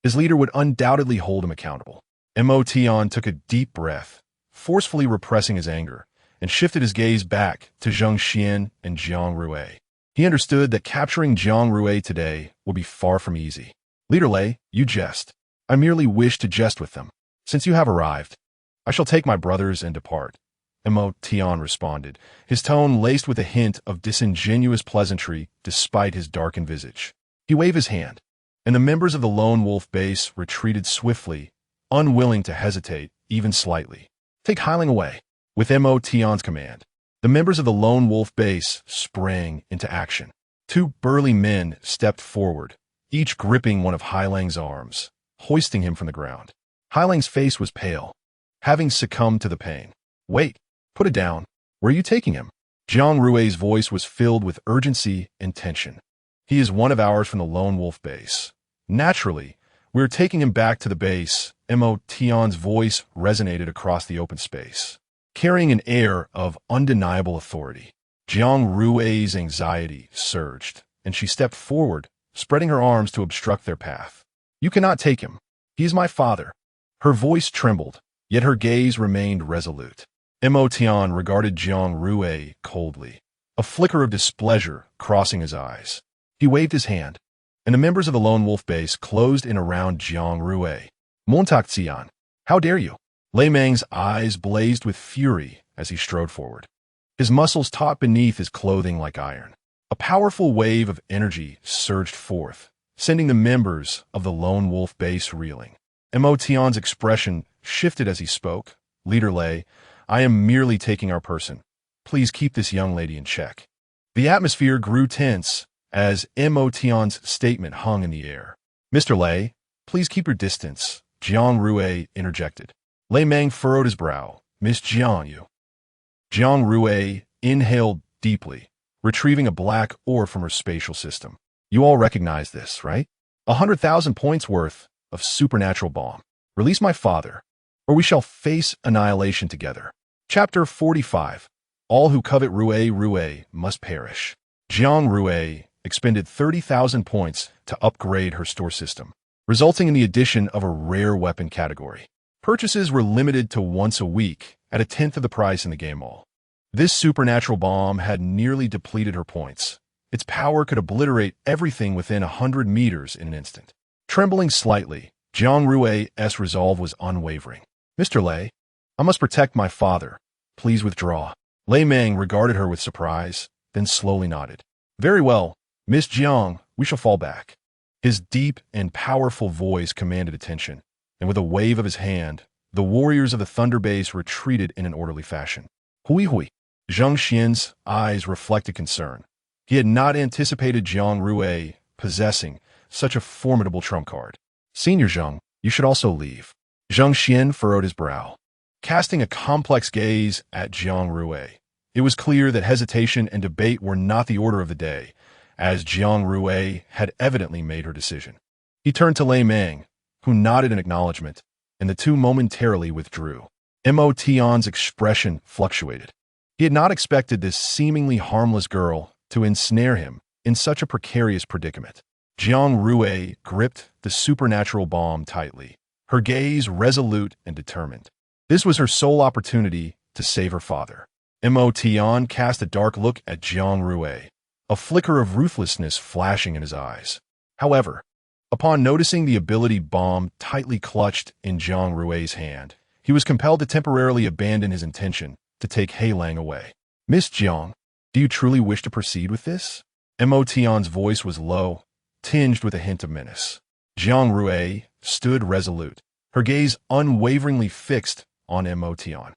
his leader would undoubtedly hold him accountable. Mo Tian took a deep breath, forcefully repressing his anger, and shifted his gaze back to Jiang Xian and Jiang Rui. He understood that capturing Jiang Rui today would be far from easy. Leader Lei, you jest. I merely wish to jest with them. Since you have arrived, I shall take my brothers and depart. Mo Tian responded, his tone laced with a hint of disingenuous pleasantry despite his darkened visage. He waved his hand, and the members of the Lone Wolf Base retreated swiftly, unwilling to hesitate even slightly. Take Hiling away. With Mo Tian's command, the members of the Lone Wolf Base sprang into action. Two burly men stepped forward, each gripping one of Hailang's arms, hoisting him from the ground. Hailang's face was pale, having succumbed to the pain. Wait, put it down. Where are you taking him? Jiang Rui's voice was filled with urgency and tension. He is one of ours from the Lone Wolf Base. Naturally, we are taking him back to the base. Mo Tian's voice resonated across the open space, carrying an air of undeniable authority. Jiang Rui's anxiety surged, and she stepped forward, spreading her arms to obstruct their path. You cannot take him. He is my father. Her voice trembled, yet her gaze remained resolute. Mo Tian regarded Jiang Rui coldly, a flicker of displeasure crossing his eyes. He waved his hand, and the members of the Lone Wolf Base closed in around Jiang Rui. Montak Xian, how dare you? Lei Meng's eyes blazed with fury as he strode forward, his muscles taut beneath his clothing like iron. A powerful wave of energy surged forth, sending the members of the Lone Wolf Base reeling. Mo Tian's expression shifted as he spoke. Leader Lei, I am merely taking our person. Please keep this young lady in check. The atmosphere grew tense as Mo Tian's statement hung in the air. Mr. Lei, please keep your distance, Jiang Rui interjected. Lei Meng furrowed his brow. Miss Jiang, you. Jiang Rui inhaled deeply, retrieving a black ore from her spatial system. You all recognize this, right? 100,000 points worth of supernatural bomb. Release my father, or we shall face annihilation together. Chapter 45. All who covet Rui must perish. Jiang Rui expended 30,000 points to upgrade her store system, resulting in the addition of a rare weapon category. Purchases were limited to once a week at a tenth of the price in the game mall. This supernatural bomb had nearly depleted her points. Its power could obliterate everything within 100 meters in an instant. Trembling slightly, Jiang Rui's resolve was unwavering. Mr. Lei, I must protect my father. Please withdraw. Lei Meng regarded her with surprise, then slowly nodded. Very well, Miss Jiang, we shall fall back. His deep and powerful voice commanded attention, and with a wave of his hand, the warriors of the Thunder Base retreated in an orderly fashion. Hui hui. Jiang Xian's eyes reflected concern. He had not anticipated Jiang Rui possessing such a formidable trump card. Senior Jiang, you should also leave. Jiang Xian furrowed his brow, casting a complex gaze at Jiang Rui. It was clear that hesitation and debate were not the order of the day, as Jiang Rui had evidently made her decision. He turned to Lei Meng, who nodded in acknowledgement, and the two momentarily withdrew. Mo Tian's expression fluctuated. He had not expected this seemingly harmless girl to ensnare him in such a precarious predicament. Jiang Rui gripped the supernatural bomb tightly, her gaze resolute and determined. This was her sole opportunity to save her father. Mo Tian cast a dark look at Jiang Rui, a flicker of ruthlessness flashing in his eyes. However, upon noticing the ability bomb tightly clutched in Jiang Rui's hand, he was compelled to temporarily abandon his intention to take Hei Lang away. Miss Jiang, do you truly wish to proceed with this? Mo Tian's voice was low, tinged with a hint of menace. Jiang Rui stood resolute, her gaze unwaveringly fixed on Mo Tian.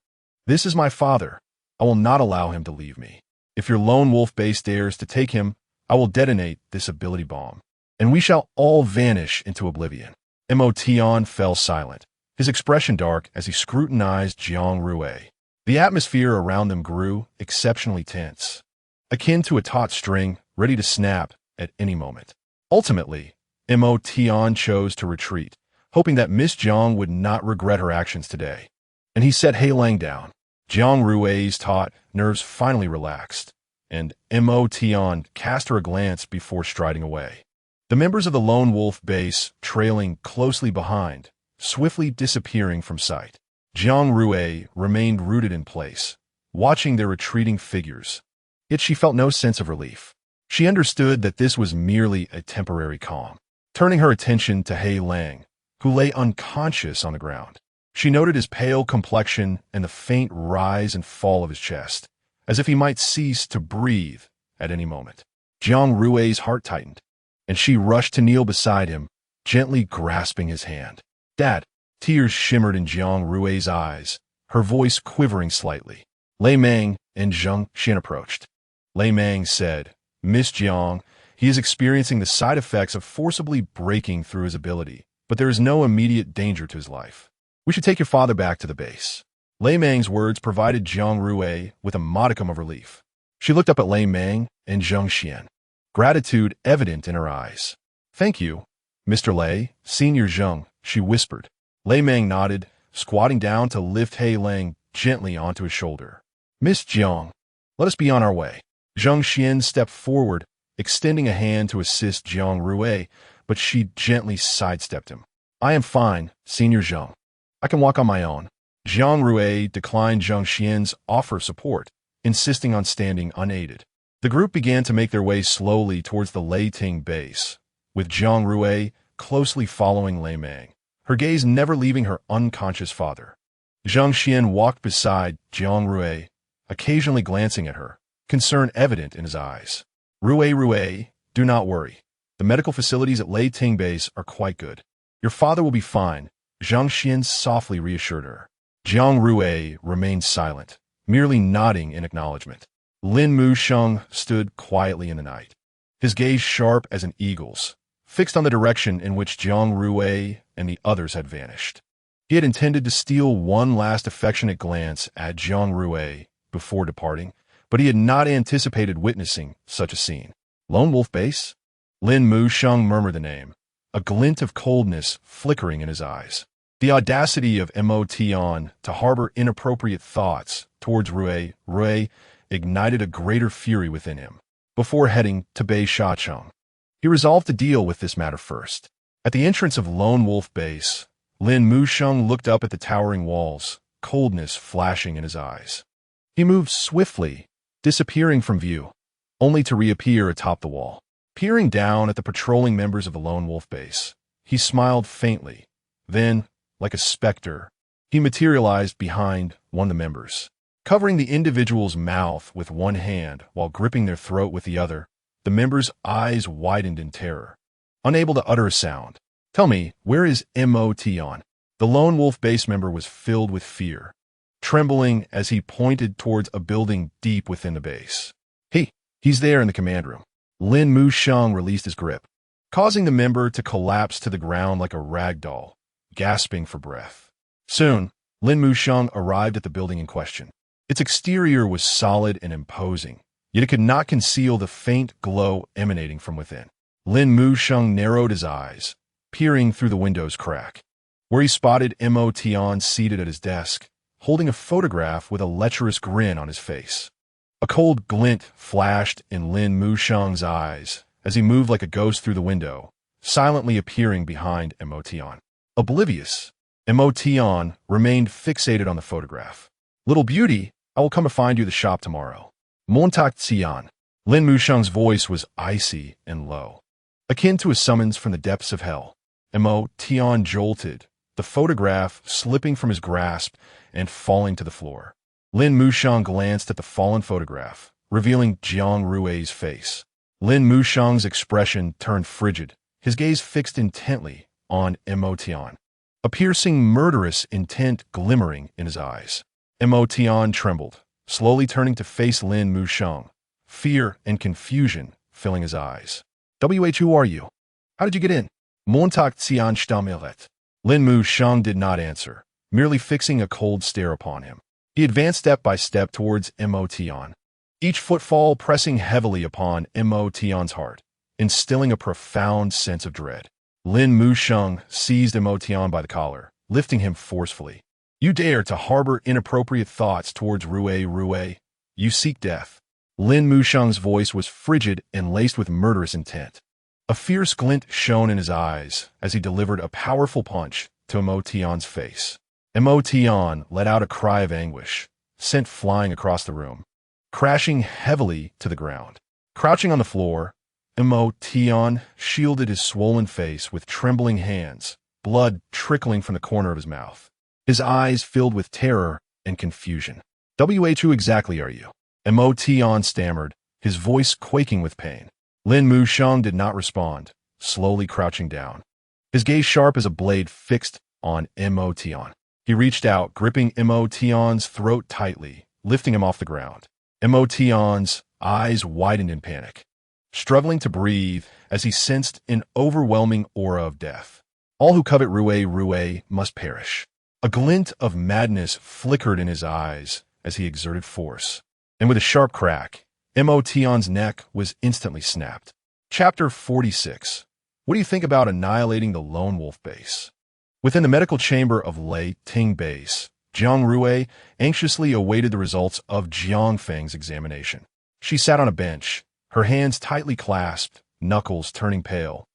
This is my father. I will not allow him to leave me. If your lone wolf base dares to take him, I will detonate this ability bomb, and we shall all vanish into oblivion. Mo Tian fell silent, his expression dark as he scrutinized Jiang Rui. The atmosphere around them grew exceptionally tense, akin to a taut string ready to snap at any moment. Ultimately, Mo Tian chose to retreat, hoping that Miss Jiang would not regret her actions today. And he set Hei Lang down. Jiang Rui's taut nerves finally relaxed, and Mo Tian cast her a glance before striding away. The members of the lone wolf base trailing closely behind, swiftly disappearing from sight. Jiang Rui remained rooted in place, watching their retreating figures. Yet she felt no sense of relief. She understood that this was merely a temporary calm. Turning her attention to Hei Lang, who lay unconscious on the ground, she noted his pale complexion and the faint rise and fall of his chest, as if he might cease to breathe at any moment. Jiang Rui's heart tightened, and she rushed to kneel beside him, gently grasping his hand. Dad! Tears shimmered in Jiang Rui's eyes, her voice quivering slightly. Lei Meng and Zheng Xian approached. Lei Meng said, Miss Jiang, he is experiencing the side effects of forcibly breaking through his ability, but there is no immediate danger to his life. We should take your father back to the base. Lei Meng's words provided Jiang Rui with a modicum of relief. She looked up at Lei Meng and Zheng Xian, gratitude evident in her eyes. Thank you, Mr. Lei, Senior Zheng, she whispered. Lei Meng nodded, squatting down to lift Hei Lang gently onto his shoulder. Miss Jiang, let us be on our way. Zheng Xian stepped forward, extending a hand to assist Jiang Rui, but she gently sidestepped him. I am fine, Senior Zheng. I can walk on my own. Jiang Rui declined Zheng Xian's offer of support, insisting on standing unaided. The group began to make their way slowly towards the Lei Ting base, with Jiang Rui closely following Lei Meng, her gaze never leaving her unconscious father. Zheng Xian walked beside Jiang Rui, occasionally glancing at her, concern evident in his eyes. Rui, do not worry. The medical facilities at Lei Ting base are quite good. Your father will be fine, Zheng Xian softly reassured her. Jiang Rui remained silent, merely nodding in acknowledgement. Lin Musheng stood quietly in the night, his gaze sharp as an eagle's, fixed on the direction in which Jiang Rui and the others had vanished. He had intended to steal one last affectionate glance at Jiang Rui before departing, but he had not anticipated witnessing such a scene. Lone Wolf Base? Lin Musheng murmured the name, a glint of coldness flickering in his eyes. The audacity of Mo Tian to harbor inappropriate thoughts towards Rui ignited a greater fury within him. Before heading to Bei Shacheng, he resolved to deal with this matter first. At the entrance of Lone Wolf Base, Lin Musheng looked up at the towering walls, coldness flashing in his eyes. He moved swiftly, disappearing from view, only to reappear atop the wall. Peering down at the patrolling members of the Lone Wolf Base, he smiled faintly. Then, like a specter, he materialized behind one of the members. Covering the individual's mouth with one hand while gripping their throat with the other, the member's eyes widened in terror, unable to utter a sound. Tell me, where is Mo Tian? The Lone Wolf Base member was filled with fear, trembling as he pointed towards a building deep within the base. He's there in the command room. Lin Musheng released his grip, causing the member to collapse to the ground like a rag doll, gasping for breath. Soon, Lin Musheng arrived at the building in question. Its exterior was solid and imposing, yet it could not conceal the faint glow emanating from within. Lin Musheng narrowed his eyes, peering through the window's crack, where he spotted Mo Tian seated at his desk, holding a photograph with a lecherous grin on his face. A cold glint flashed in Lin Musheng's eyes as he moved like a ghost through the window, silently appearing behind Emotion. Oblivious, Emotion remained fixated on the photograph. Little beauty, I will come to find you at the shop tomorrow. Montag Xian. Lin Musheng's voice was icy and low, akin to a summons from the depths of hell. Emotion jolted, the photograph slipping from his grasp and falling to the floor. Lin Musheng glanced at the fallen photograph, revealing Jiang Rui's face. Lin Musheng's expression turned frigid, his gaze fixed intently on Emotion, a piercing, murderous intent glimmering in his eyes. Emotion trembled, slowly turning to face Lin Musheng, fear and confusion filling his eyes. Who are you? How did you get in? Montag Xian Stamilet. Lin Musheng did not answer, merely fixing a cold stare upon him. He advanced step by step towards Emotion, each footfall pressing heavily upon Emotion's heart, instilling a profound sense of dread. Lin Musheng seized Emotion by the collar, lifting him forcefully. You dare to harbor inappropriate thoughts towards Rui. You seek death. Lin Musheng's voice was frigid and laced with murderous intent. A fierce glint shone in his eyes as he delivered a powerful punch to Emotion's face. Emotion let out a cry of anguish, sent flying across the room, crashing heavily to the ground. Crouching on the floor, Emotion shielded his swollen face with trembling hands, blood trickling from the corner of his mouth. His eyes filled with terror and confusion. Who exactly are you? Emotion stammered, his voice quaking with pain. Lin Musheng did not respond, slowly crouching down, his gaze sharp as a blade fixed on Emotion. He reached out, gripping Emotion's throat tightly, lifting him off the ground. Emotion's eyes widened in panic, struggling to breathe as he sensed an overwhelming aura of death. All who covet Rui must perish. A glint of madness flickered in his eyes as he exerted force, and with a sharp crack, Emotion's neck was instantly snapped. Chapter 46. What do you think about annihilating the lone wolf base? Within the medical chamber of Lei Ting Base, Jiang Rui anxiously awaited the results of Jiang Feng's examination. She sat on a bench, her hands tightly clasped, knuckles turning pale,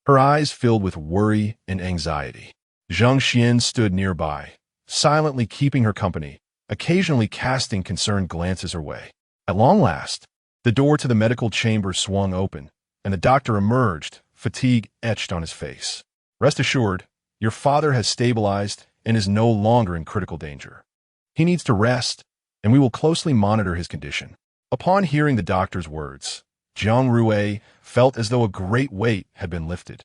her eyes filled with worry and anxiety. Zhang Xian stood nearby, silently keeping her company, occasionally casting concerned glances her way. At long last, the door to the medical chamber swung open, and the doctor emerged, fatigue etched on his face. Rest assured, your father has stabilized and is no longer in critical danger. He needs to rest, and we will closely monitor his condition. Upon hearing the doctor's words, Jiang Rui felt as though a great weight had been lifted,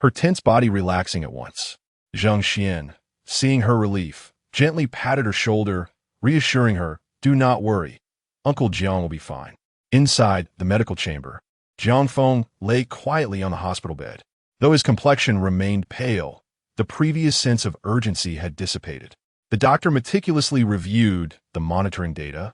her tense body relaxing at once. Zhang Xian, seeing her relief, gently patted her shoulder, reassuring her, do not worry, Uncle Jiang will be fine. Inside the medical chamber, Jiang Feng lay quietly on the hospital bed. Though his complexion remained pale, the previous sense of urgency had dissipated. The doctor meticulously reviewed the monitoring data,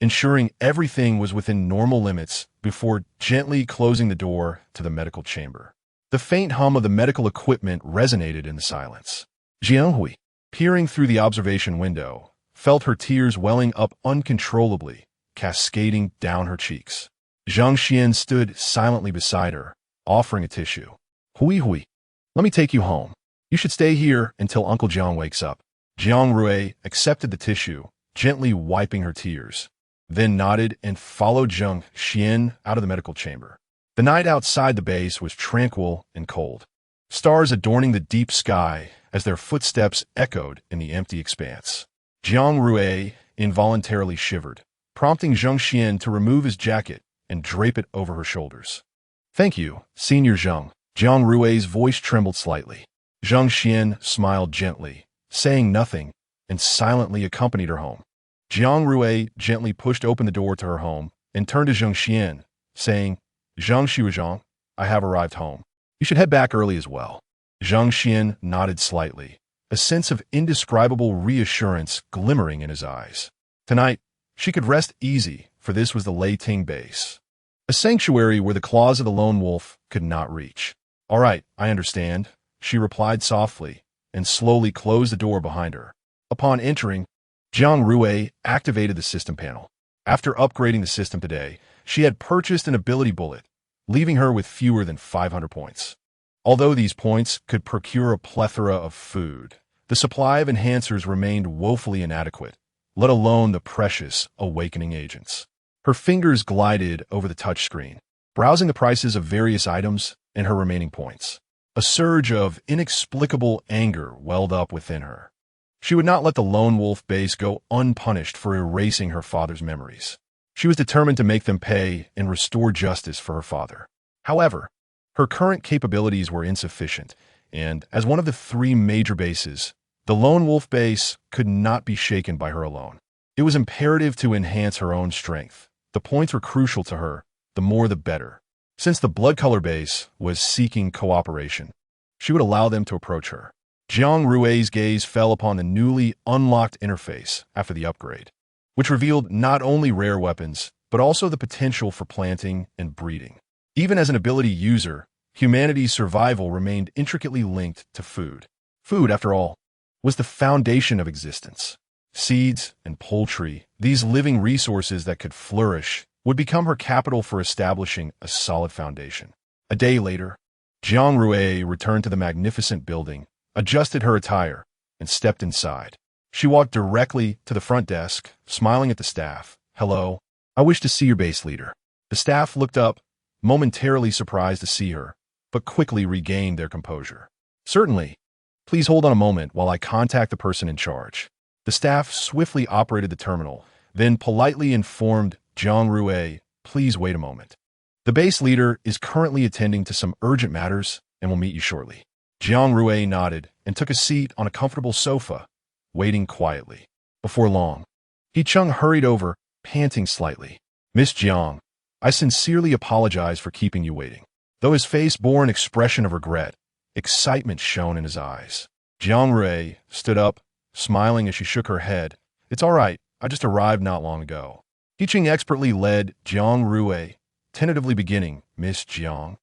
ensuring everything was within normal limits before gently closing the door to the medical chamber. The faint hum of the medical equipment resonated in the silence. Jiang Rui, peering through the observation window, felt her tears welling up uncontrollably, cascading down her cheeks. Zhang Xian stood silently beside her, offering a tissue. Hui, let me take you home. You should stay here until Uncle Jiang wakes up. Jiang Rui accepted the tissue, gently wiping her tears, then nodded and followed Zhang Xian out of the medical chamber. The night outside the base was tranquil and cold, stars adorning the deep sky as their footsteps echoed in the empty expanse. Jiang Rui involuntarily shivered, prompting Zhang Xian to remove his jacket and drape it over her shoulders. Thank you, Senior Zhang. Jiang Rui's voice trembled slightly. Zhang Xian smiled gently, saying nothing, and silently accompanied her home. Jiang Rui gently pushed open the door to her home and turned to Zhang Xian, saying, Zhang Xiuzhang, I have arrived home. You should head back early as well. Zhang Xian nodded slightly, a sense of indescribable reassurance glimmering in his eyes. Tonight, she could rest easy, for this was the Lei Ting base, a sanctuary where the claws of the lone wolf could not reach. All right, I understand, she replied softly, and slowly closed the door behind her. Upon entering, Jiang Rui activated the system panel. After upgrading the system today, she had purchased an ability bullet, leaving her with fewer than 500 points. Although these points could procure a plethora of food, the supply of enhancers remained woefully inadequate, let alone the precious awakening agents. Her fingers glided over the touchscreen, browsing the prices of various items and her remaining points. A surge of inexplicable anger welled up within her. She would not let the lone wolf base go unpunished for erasing her father's memories. She was determined to make them pay and restore justice for her father. However, her current capabilities were insufficient, and as one of the 3 major bases, the lone wolf base could not be shaken by her alone. It was imperative to enhance her own strength. The points were crucial to her, the more the better. Since the blood color base was seeking cooperation, she would allow them to approach her. Jiang Rui's gaze fell upon the newly unlocked interface after the upgrade, which revealed not only rare weapons, but also the potential for planting and breeding. Even as an ability user, humanity's survival remained intricately linked to food. Food, after all, was the foundation of existence. Seeds and poultry, these living resources that could flourish, would become her capital for establishing a solid foundation. A day later, Jiang Rui returned to the magnificent building, adjusted her attire, and stepped inside. She walked directly to the front desk, smiling at the staff. "Hello, I wish to see your base leader." The staff looked up, momentarily surprised to see her, but quickly regained their composure. "Certainly. Please hold on a moment while I contact the person in charge." The staff swiftly operated the terminal, then politely informed Jiang Rui, "Please wait a moment. The base leader is currently attending to some urgent matters and will meet you shortly." Jiang Rui nodded and took a seat on a comfortable sofa, waiting quietly. Before long, He-Chung hurried over, panting slightly. "Miss Jiang, I sincerely apologize for keeping you waiting." Though his face bore an expression of regret, excitement shone in his eyes. Jiang Rui stood up, smiling as she shook her head. "It's all right, I just arrived not long ago." He-Chung expertly led Jiang Rui, tentatively beginning, "Miss Jiang,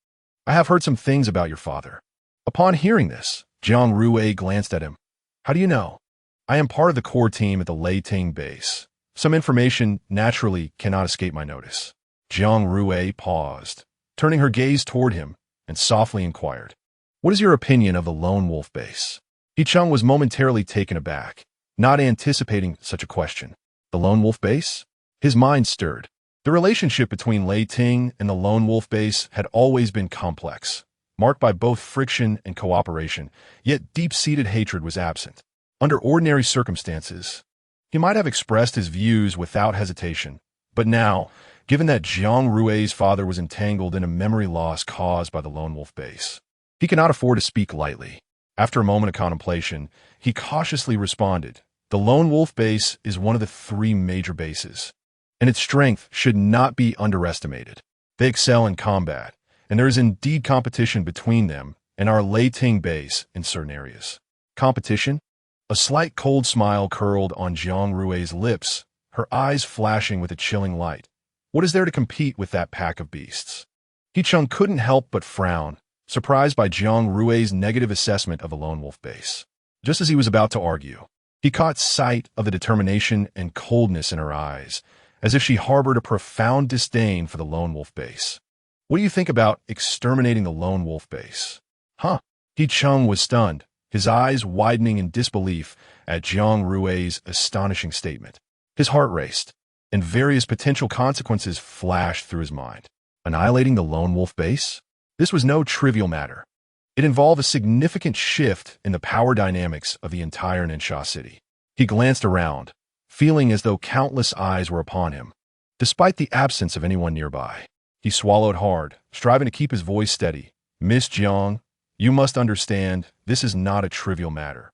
I have heard some things about your father." Upon hearing this, Jiang Rui glanced at him. "How do you know?" "I am part of the core team at the Leiting base. Some information naturally cannot escape my notice." Jiang Rui paused, turning her gaze toward him, and softly inquired, "What is your opinion of the lone wolf base?" He-Chung was momentarily taken aback, not anticipating such a question. The lone wolf base? His mind stirred. The relationship between Leiting and the lone wolf base had always been complex, marked by both friction and cooperation, yet deep-seated hatred was absent. Under ordinary circumstances, he might have expressed his views without hesitation, but now, given that Jiang Rui's father was entangled in a memory loss caused by the lone wolf base, he could not afford to speak lightly. After a moment of contemplation, he cautiously responded, "The lone wolf base is one of the 3 major bases, and its strength should not be underestimated. They excel in combat, and there is indeed competition between them and our Leiting base in certain areas." Competition? A slight cold smile curled on Jiang Rui's lips, her eyes flashing with a chilling light. What is there to compete with that pack of beasts? He-Chung couldn't help but frown, surprised by Jiang Rui's negative assessment of the lone wolf base. Just as he was about to argue, he caught sight of the determination and coldness in her eyes, as if she harbored a profound disdain for the lone wolf base. "What do you think about exterminating the lone wolf base?" "Huh?" He-Chung was stunned, his eyes widening in disbelief at Jiang Rui's astonishing statement. His heart raced, and various potential consequences flashed through his mind. Annihilating the lone wolf base? This was no trivial matter. It involved a significant shift in the power dynamics of the entire Nensha city. He glanced around, feeling as though countless eyes were upon him, despite the absence of anyone nearby. He swallowed hard, striving to keep his voice steady. "Miss Jiang, you must understand, this is not a trivial matter.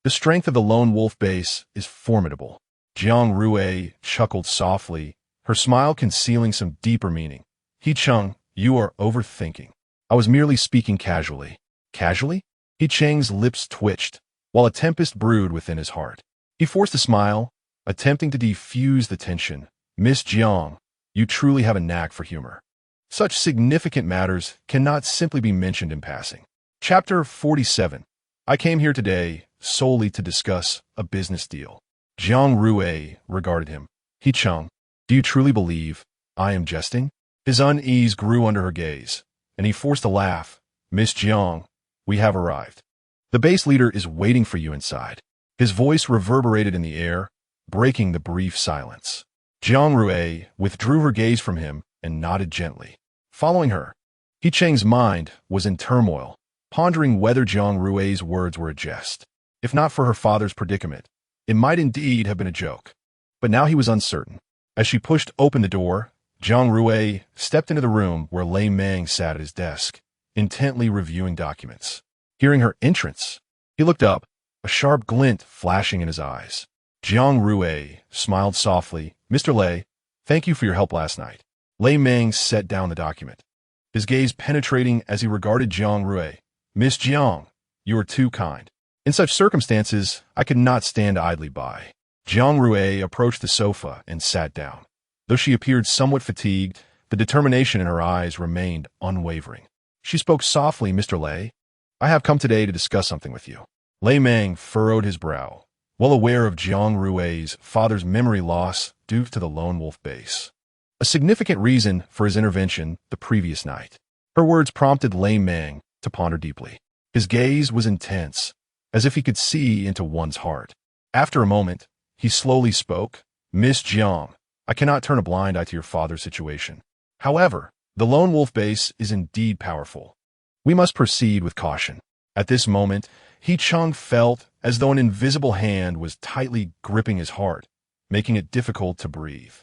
The strength of the lone wolf base is formidable." Jiang Rui chuckled softly, her smile concealing some deeper meaning. "He-Chung, you are overthinking. I was merely speaking casually." "Casually?" He-Chang's lips twitched, while a tempest brewed within his heart. He forced a smile, attempting to defuse the tension. "Miss Jiang, you truly have a knack for humor. Such significant matters cannot simply be mentioned in passing." Chapter 47. I came here today solely to discuss a business deal. Jiang Rui regarded him. "He-Chung, do you truly believe I am jesting?" His unease grew under her gaze, and he forced a laugh. "Miss Jiang, we have arrived. The base leader is waiting for you inside. His voice reverberated in the air, breaking the brief silence. Jiang Rui withdrew her gaze from him and nodded gently. Following her, He Cheng's mind was in turmoil, pondering whether Jiang Rui's words were a jest. If not for her father's predicament, it might indeed have been a joke. But now he was uncertain. As she pushed open the door, Jiang Rui stepped into the room where Lei Meng sat at his desk, intently reviewing documents. Hearing her entrance, he looked up, a sharp glint flashing in his eyes. Jiang Rui smiled softly. "Mr. Lei, thank you for your help last night." Lei Meng set down the document, his gaze penetrating as he regarded Jiang Rui. "Miss Jiang, you are too kind. In such circumstances, I could not stand idly by." Jiang Rui approached the sofa and sat down. Though she appeared somewhat fatigued, the determination in her eyes remained unwavering. She spoke softly. "Mr. Lei, I have come today to discuss something with you." Lei Meng furrowed his brow, well aware of Jiang Rui's father's memory loss due to the lone wolf base. A significant reason for his intervention the previous night. Her words prompted Lei Meng to ponder deeply. His gaze was intense, as if he could see into one's heart. After a moment, he slowly spoke. "Miss Jiang, I cannot turn a blind eye to your father's situation. However, the lone wolf base is indeed powerful. We must proceed with caution." At this moment, He Cheng felt as though an invisible hand was tightly gripping his heart, making it difficult to breathe.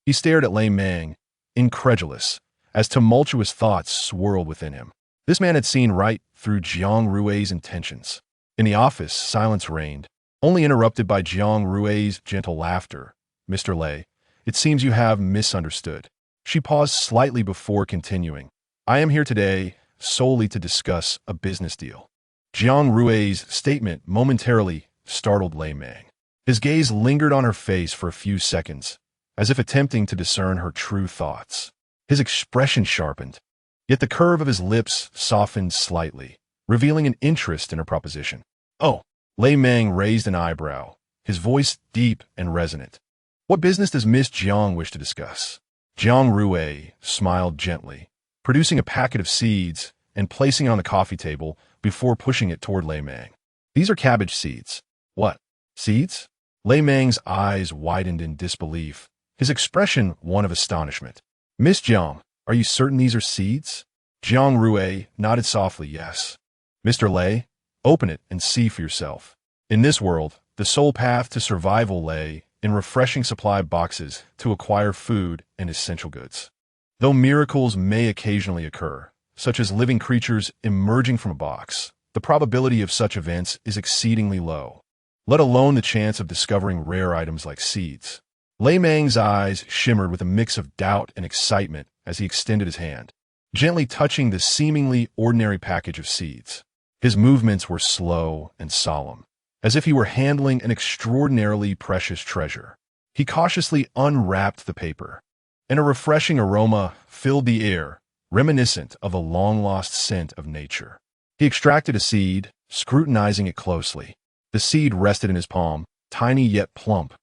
He stared at Lei Meng, incredulous, as tumultuous thoughts swirled within him. This man had seen right through Jiang Rui's intentions. In the office, silence reigned, only interrupted by Jiang Rui's gentle laughter. "Mr. Lei, it seems you have misunderstood." She paused slightly before continuing. "I am here today solely to discuss a business deal." Jiang Rui's statement momentarily startled Lei Meng. His gaze lingered on her face for a few seconds, as if attempting to discern her true thoughts. His expression sharpened, yet the curve of his lips softened slightly, revealing an interest in her proposition. "Oh," Lei Meng raised an eyebrow, his voice deep and resonant. "What business does Miss Jiang wish to discuss?" Jiang Rui smiled gently, producing a packet of seeds and placing it on the coffee table before pushing it toward Lei Meng. "These are cabbage seeds." "What? Seeds?" Lei Meng's eyes widened in disbelief, his expression one of astonishment. "Miss Jiang, are you certain these are seeds?" Jiang Rui nodded softly. "Yes." "Mr. Lei, open it and see for yourself." In this world, the sole path to survival lay in refreshing supply boxes to acquire food and essential goods. Though miracles may occasionally occur, such as living creatures emerging from a box, the probability of such events is exceedingly low, let alone the chance of discovering rare items like seeds. Lei Meng's eyes shimmered with a mix of doubt and excitement as he extended his hand, gently touching the seemingly ordinary package of seeds. His movements were slow and solemn, as if he were handling an extraordinarily precious treasure. He cautiously unwrapped the paper, and a refreshing aroma filled the air, reminiscent of the long-lost scent of nature. He extracted a seed, scrutinizing it closely. The seed rested in his palm, tiny yet plump,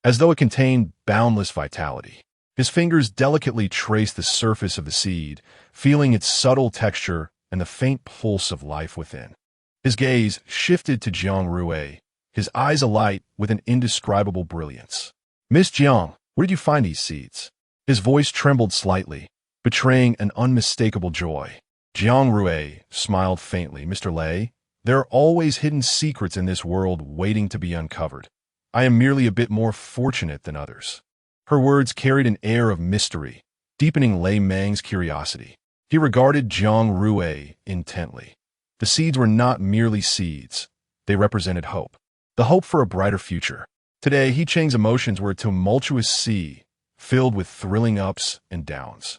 as though it contained boundless vitality. His fingers delicately traced the surface of the seed, feeling its subtle texture and the faint pulse of life within. His gaze shifted to Jiang Rui, his eyes alight with an indescribable brilliance. "Miss Jiang, where did you find these seeds?" His voice trembled slightly, betraying an unmistakable joy. Jiang Rui smiled faintly. "Mr. Lei, there are always hidden secrets in this world waiting to be uncovered. I am merely a bit more fortunate than others." Her words carried an air of mystery, deepening Lei Meng's curiosity. He regarded Jiang Rui intently. The seeds were not merely seeds. They represented hope. The hope for a brighter future. Today, He Cheng's emotions were a tumultuous sea, filled with thrilling ups and downs.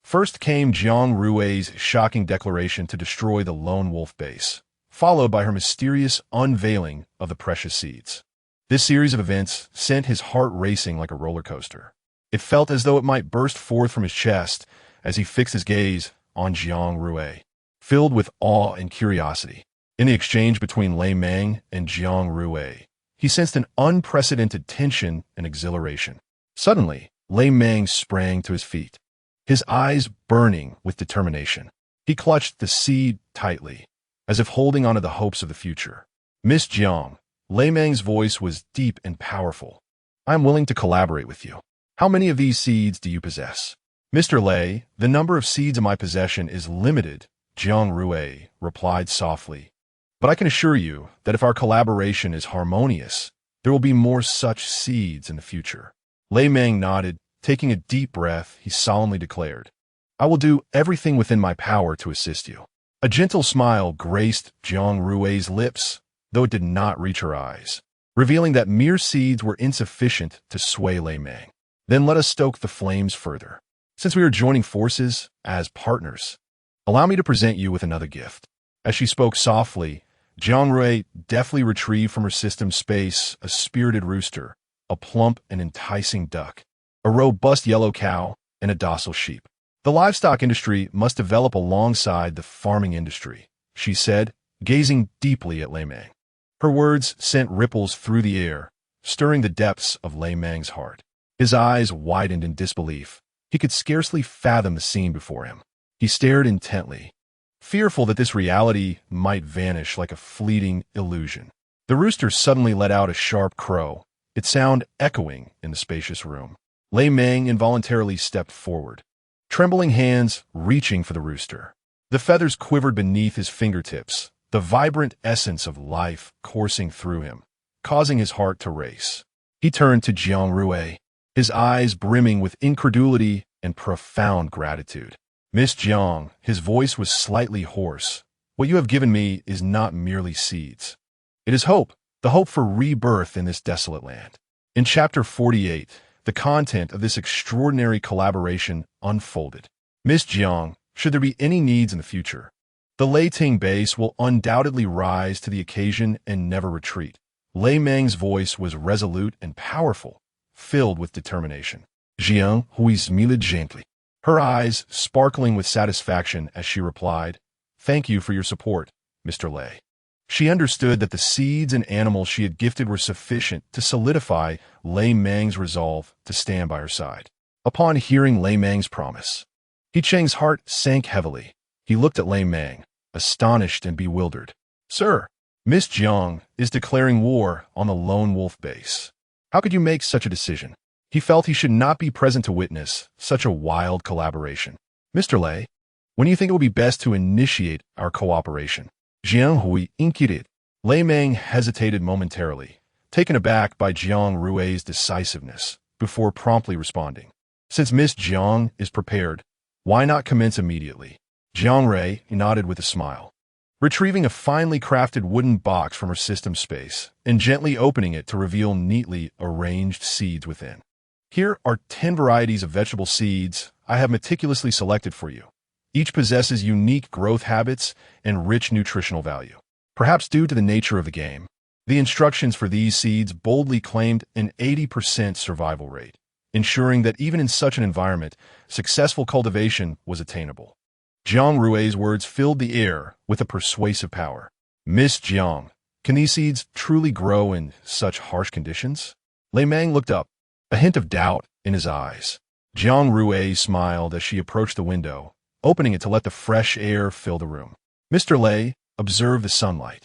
First came Jiang Rui's shocking declaration to destroy the lone wolf base, followed by her mysterious unveiling of the precious seeds. This series of events sent his heart racing like a roller coaster. It felt as though it might burst forth from his chest as he fixed his gaze on Jiang Rui, filled with awe and curiosity. In the exchange between Lei Meng and Jiang Rui, he sensed an unprecedented tension and exhilaration. Suddenly, Lei Meng sprang to his feet, his eyes burning with determination. He clutched the seed tightly, as if holding onto the hopes of the future. Miss Jiang, Lei Meng's voice was deep and powerful. I am willing to collaborate with you. How many of these seeds do you possess? Mr. Lei, the number of seeds in my possession is limited, Jiang Rui replied softly. But I can assure you that if our collaboration is harmonious, there will be more such seeds in the future. Lei Meng nodded. Taking a deep breath, he solemnly declared, I will do everything within my power to assist you. A gentle smile graced Jiang Rui's lips, though it did not reach her eyes, revealing that mere seeds were insufficient to sway Lei Meng. Then let us stoke the flames further. Since we are joining forces as partners, allow me to present you with another gift. As she spoke softly, Jiang Rui deftly retrieved from her system space a spirited rooster, a plump and enticing duck, a robust yellow cow, and a docile sheep. The livestock industry must develop alongside the farming industry, she said, gazing deeply at Lei Meng. Her words sent ripples through the air, stirring the depths of Lei Meng's heart. His eyes widened in disbelief. He could scarcely fathom the scene before him. He stared intently, fearful that this reality might vanish like a fleeting illusion. The rooster suddenly let out a sharp crow, its sound echoing in the spacious room. Lei Meng involuntarily stepped forward, trembling hands reaching for the rooster. The feathers quivered beneath his fingertips, the vibrant essence of life coursing through him, causing his heart to race. He turned to Jiang Rui, his eyes brimming with incredulity and profound gratitude. Miss Jiang, his voice was slightly hoarse. What you have given me is not merely seeds. It is hope, the hope for rebirth in this desolate land. In Chapter 48, the content of this extraordinary collaboration unfolded. Miss Jiang, should there be any needs in the future, the Lei Ting base will undoubtedly rise to the occasion and never retreat. Lei Meng's voice was resolute and powerful, filled with determination. Jiang Rui smiled gently, her eyes sparkling with satisfaction as she replied, Thank you for your support, Mr. Lei. She understood that the seeds and animals she had gifted were sufficient to solidify Lei Meng's resolve to stand by her side. Upon hearing Lei Meng's promise, He Cheng's heart sank heavily. He looked at Lei Meng, astonished and bewildered. Sir, Miss Jiang is declaring war on the lone wolf base. How could you make such a decision? He felt he should not be present to witness such a wild collaboration. Mr. Lei, when do you think it would be best to initiate our cooperation? Jiang Rui inquired. Lei Meng hesitated momentarily, taken aback by Jiang Rui's decisiveness, before promptly responding. Since Miss Jiang is prepared, why not commence immediately? Jiang Rui nodded with a smile, retrieving a finely crafted wooden box from her system space and gently opening it to reveal neatly arranged seeds within. Here are 10 varieties of vegetable seeds I have meticulously selected for you. Each possesses unique growth habits and rich nutritional value. Perhaps due to the nature of the game, the instructions for these seeds boldly claimed an 80% survival rate, ensuring that even in such an environment, successful cultivation was attainable. Jiang Rui's words filled the air with a persuasive power. Miss Jiang, can these seeds truly grow in such harsh conditions? Lei Meng looked up, a hint of doubt in his eyes. Jiang Rui smiled as she approached the window, opening it to let the fresh air fill the room. Mr. Lei, observe the sunlight,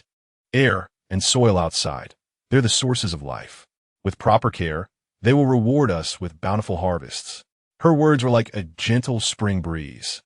air, and soil outside. They're the sources of life. With proper care, they will reward us with bountiful harvests. Her words were like a gentle spring breeze,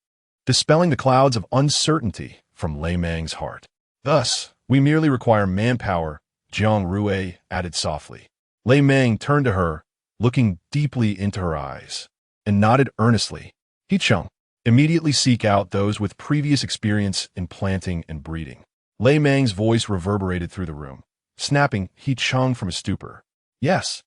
dispelling the clouds of uncertainty from Lei Meng's heart. Thus, we merely require manpower, Jiang Rui added softly. Lei Meng turned to her, looking deeply into her eyes, and nodded earnestly. He Cheng, immediately seek out those with previous experience in planting and breeding. Lei Meng's voice reverberated through the room, snapping He Cheng from his stupor. Yes,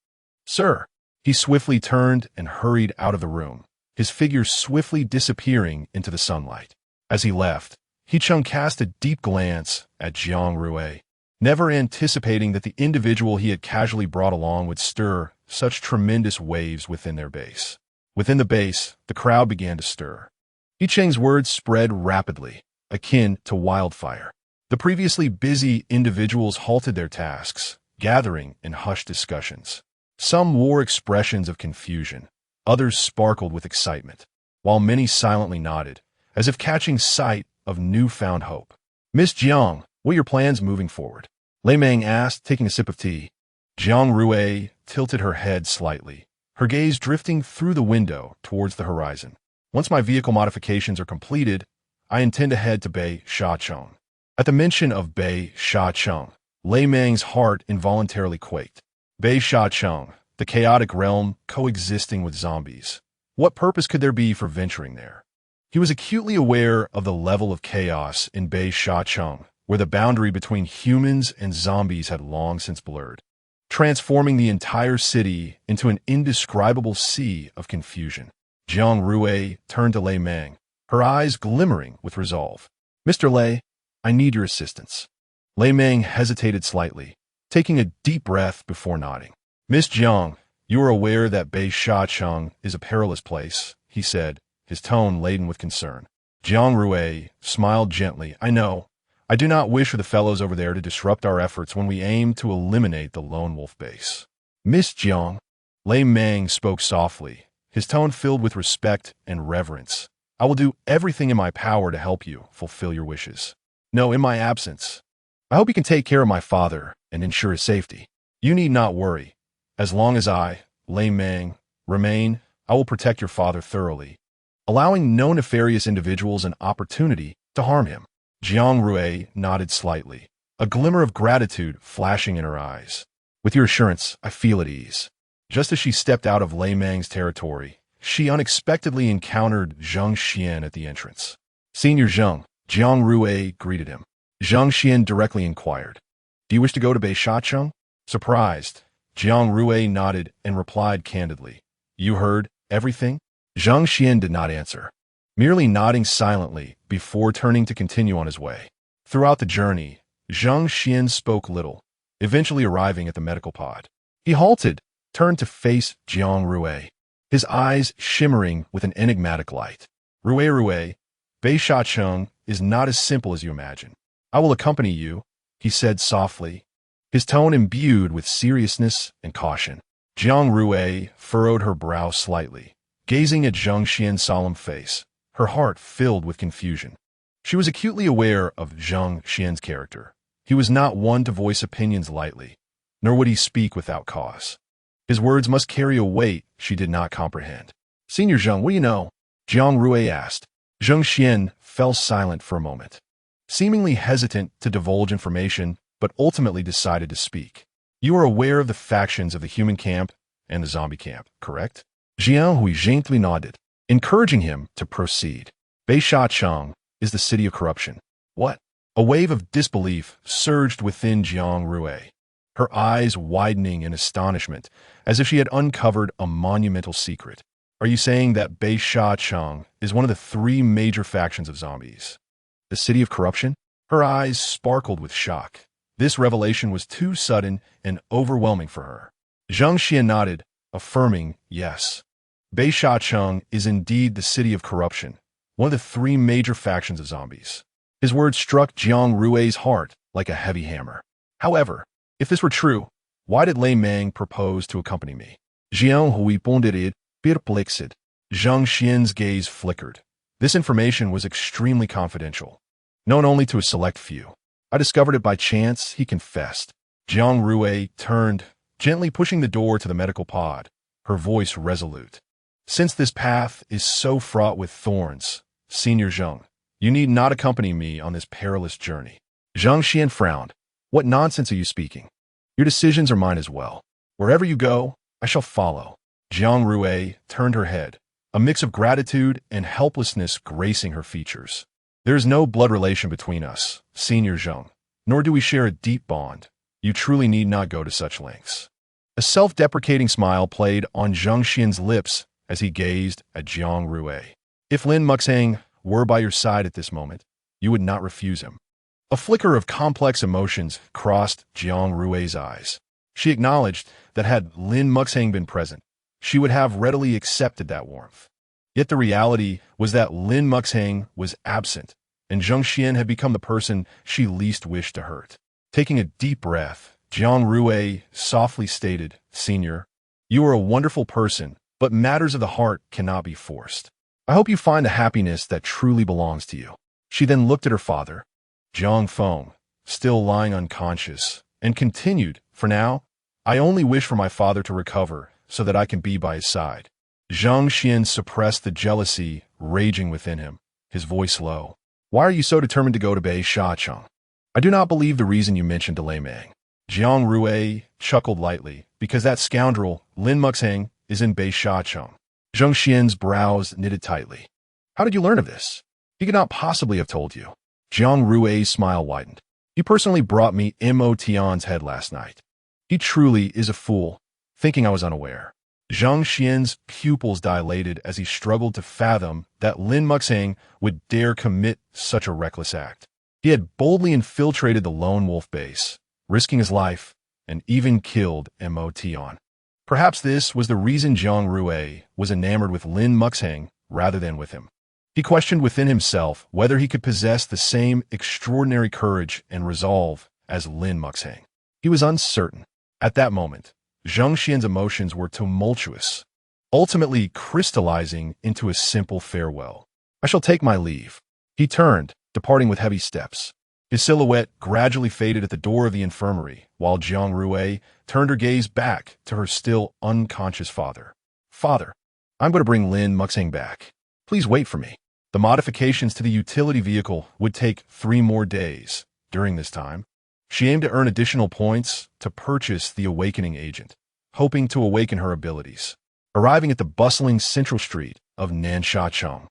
sir. He swiftly turned and hurried out of the room, his figure swiftly disappearing into the sunlight. As he left, He Cheng cast a deep glance at Jiang Rui, never anticipating that the individual he had casually brought along would stir such tremendous waves within their base. Within the base, the crowd began to stir. He Cheng's words spread rapidly, akin to wildfire. The previously busy individuals halted their tasks, gathering in hushed discussions. Some wore expressions of confusion, others sparkled with excitement, while many silently nodded, as if catching sight of newfound hope. Miss Jiang, what are your plans moving forward? Lei Meng asked, taking a sip of tea. Jiang Rui tilted her head slightly, her gaze drifting through the window towards the horizon. Once my vehicle modifications are completed, I intend to head to Bei Shacheng. At the mention of Bei Shacheng, Lei Meng's heart involuntarily quaked. Bei Shacheng, the chaotic realm coexisting with zombies. What purpose could there be for venturing there? He was acutely aware of the level of chaos in Bei Shacheng, where the boundary between humans and zombies had long since blurred, transforming the entire city into an indescribable sea of confusion. Jiang Rui turned to Lei Meng, her eyes glimmering with resolve. Mr. Lei, I need your assistance. Lei Meng hesitated slightly, taking a deep breath before nodding. Miss Jiang, you are aware that Bei Shacheng is a perilous place, he said, his tone laden with concern. Jiang Rui smiled gently. I know. I do not wish for the fellows over there to disrupt our efforts when we aim to eliminate the lone wolf base. Miss Jiang, Lei Meng spoke softly, his tone filled with respect and reverence. I will do everything in my power to help you fulfill your wishes. No, in my absence. I hope you can take care of my father and ensure his safety. You need not worry. As long as I, Lei Meng, remain, I will protect your father thoroughly, allowing no nefarious individuals an opportunity to harm him. Jiang Rui nodded slightly, a glimmer of gratitude flashing in her eyes. With your assurance, I feel at ease. Just as she stepped out of Lei Meng's territory, she unexpectedly encountered Zhang Xian at the entrance. Senior Zhang, Jiang Rui greeted him. Zhang Xian directly inquired, Do you wish to go to Bei Shacheng? Surprised, Jiang Rui nodded and replied candidly, You heard everything? Zhang Xian did not answer, merely nodding silently before turning to continue on his way. Throughout the journey, Zhang Xian spoke little, eventually arriving at the medical pod. He halted, turned to face Jiang Rui, his eyes shimmering with an enigmatic light. Rui, Bei Shacheng is not as simple as you imagine. I will accompany you, he said softly, his tone imbued with seriousness and caution. Jiang Rui furrowed her brow slightly, gazing at Zhang Xian's solemn face, her heart filled with confusion. She was acutely aware of Zhang Xian's character. He was not one to voice opinions lightly, nor would he speak without cause. His words must carry a weight she did not comprehend. Senior Zhang, what do you know? Jiang Rui asked. Zhang Xian fell silent for a moment, seemingly hesitant to divulge information, but ultimately decided to speak. You are aware of the factions of the human camp and the zombie camp, correct? Jiang Rui gently nodded, encouraging him to proceed. Bei Shacheng is the city of corruption. What? A wave of disbelief surged within Jiang Rui, her eyes widening in astonishment, as if she had uncovered a monumental secret. Are you saying that Bei Shacheng is one of the three major factions of zombies? The city of corruption? Her eyes sparkled with shock. This revelation was too sudden and overwhelming for her. Zhang Xian nodded, affirming yes. Bei Shacheng is indeed the city of corruption, one of the three major factions of zombies. His words struck Jiang Rui's heart like a heavy hammer. However, if this were true, why did Lei Meng propose to accompany me? Jiang Rui pondered, perplexed. Zhang Xian's gaze flickered. This information was extremely confidential, known only to a select few. I discovered it by chance, he confessed. Jiang Rui turned, gently pushing the door to the medical pod, her voice resolute. Since this path is so fraught with thorns, Senior Zhang, you need not accompany me on this perilous journey. Zhang Xian frowned. What nonsense are you speaking? Your decisions are mine as well. Wherever you go, I shall follow. Jiang Rui turned her head, a mix of gratitude and helplessness gracing her features. There is no blood relation between us, Senior Zhang, nor do we share a deep bond. You truly need not go to such lengths. A self-deprecating smile played on Zhang Xian's lips as he gazed at Jiang Rui. If Lin Muxang were by your side at this moment, you would not refuse him. A flicker of complex emotions crossed Jiang Rui's eyes. She acknowledged that had Lin Muxang been present, she would have readily accepted that warmth. Yet the reality was that Lin Muxang was absent, and Zhang Xian had become the person she least wished to hurt. Taking a deep breath, Jiang Rui softly stated, Senior, you are a wonderful person, but matters of the heart cannot be forced. I hope you find the happiness that truly belongs to you. She then looked at her father, Jiang foamed, still lying unconscious, and continued, "For now, I only wish for my father to recover so that I can be by his side." Zhang Xian suppressed the jealousy raging within him, his voice low. "Why are you so determined to go to Bei Shacheng? I do not believe the reason you mentioned delay Mang." Jiang Rui chuckled lightly, "Because that scoundrel, Lin Muxing, is in Bei Shacheng." Zhang Xian's brows knitted tightly. "How did you learn of this? He could not possibly have told you." Jiang Rui's smile widened. "He personally brought me Mo Tian's head last night. He truly is a fool, thinking I was unaware." Zhang Xian's pupils dilated as he struggled to fathom that Lin Muxing would dare commit such a reckless act. He had boldly infiltrated the lone wolf base, risking his life, and even killed Mo Tian. Perhaps this was the reason Jiang Rui was enamored with Lin Muxing rather than with him. He questioned within himself whether he could possess the same extraordinary courage and resolve as Lin Muxing. He was uncertain. At that moment, Zhang Xian's emotions were tumultuous, ultimately crystallizing into a simple farewell. "I shall take my leave." He turned, departing with heavy steps. His silhouette gradually faded at the door of the infirmary, while Jiang Rui turned her gaze back to her still unconscious father. "Father, I'm going to bring Lin Muxing back. Please wait for me." The modifications to the utility vehicle would take 3 more days. During this time, she aimed to earn additional points to purchase the awakening agent, hoping to awaken her abilities. Arriving at the bustling central street of Nanshacheng,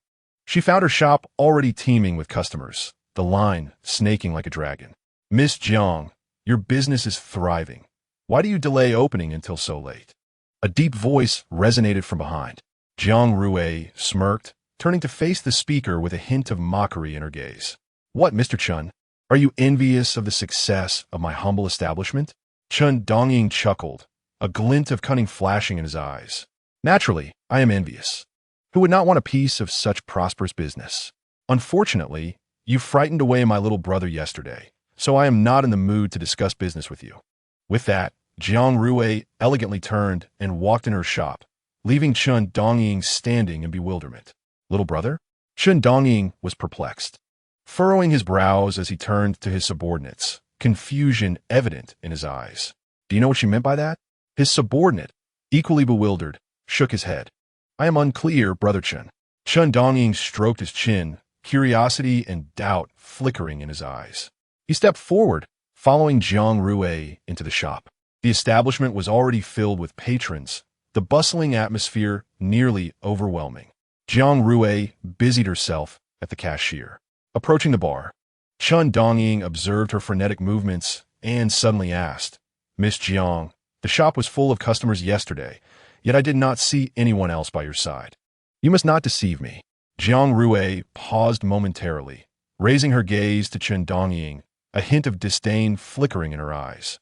she found her shop already teeming with customers, the line snaking like a dragon. "Miss Jiang, your business is thriving. Why do you delay opening until so late?" A deep voice resonated from behind. Jiang Rui smirked, turning to face the speaker with a hint of mockery in her gaze. "What, Mr. Chun? Are you envious of the success of my humble establishment?" Chun Dongying chuckled, a glint of cunning flashing in his eyes. "Naturally, I am envious. Who would not want a piece of such prosperous business? Unfortunately, you frightened away my little brother yesterday, so I am not in the mood to discuss business with you." With that, Jiang Rui elegantly turned and walked in her shop, leaving Chun Dongying standing in bewilderment. "Little brother?" Chun Dongying was perplexed, furrowing his brows as he turned to his subordinates, confusion evident in his eyes. "Do you know what she meant by that?" His subordinate, equally bewildered, shook his head. "I am unclear, Brother Chun." Chun Dongying stroked his chin, curiosity and doubt flickering in his eyes. He stepped forward, following Jiang Rui into the shop. The establishment was already filled with patrons, the bustling atmosphere nearly overwhelming. Jiang Rui busied herself at the cashier. Approaching the bar, Chun Dongying observed her frenetic movements and suddenly asked, "Miss Jiang, the shop was full of customers yesterday, yet I did not see anyone else by your side. You must not deceive me." Jiang Rui paused momentarily, raising her gaze to Chun Dongying, a hint of disdain flickering in her eyes.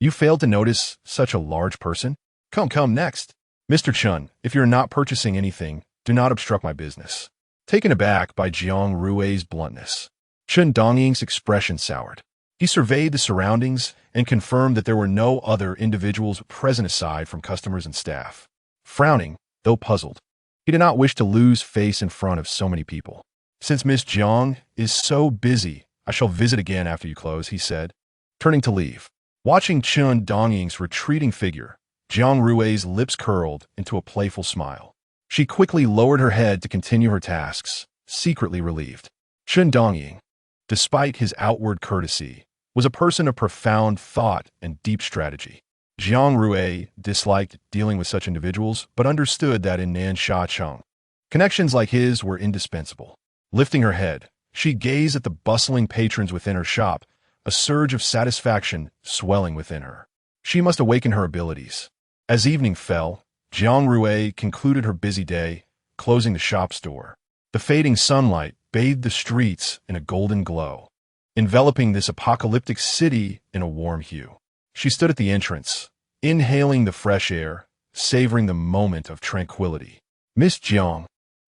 "You failed to notice such a large person? Come, next." "Mr. Chun, if you're not purchasing anything, do not obstruct my business." Taken aback by Jiang Rui's bluntness, Chun Dongying's expression soured. He surveyed the surroundings and confirmed that there were no other individuals present aside from customers and staff. Frowning, though puzzled, he did not wish to lose face in front of so many people. "Since Miss Jiang is so busy, I shall visit again after you close," he said, turning to leave. Watching Chun Dongying's retreating figure, Jiang Rui's lips curled into a playful smile. She quickly lowered her head to continue her tasks, secretly relieved. Chun Dongying, despite his outward courtesy, was a person of profound thought and deep strategy. Jiang Rui disliked dealing with such individuals, but understood that in Nanshacheng, connections like his were indispensable. Lifting her head, she gazed at the bustling patrons within her shop, a surge of satisfaction swelling within her. She must awaken her abilities. As evening fell, Jiang Rui concluded her busy day, closing the shop's door. The fading sunlight bathed the streets in a golden glow, enveloping this apocalyptic city in a warm hue. She stood at the entrance, inhaling the fresh air, savoring the moment of tranquility. "Miss Jiang,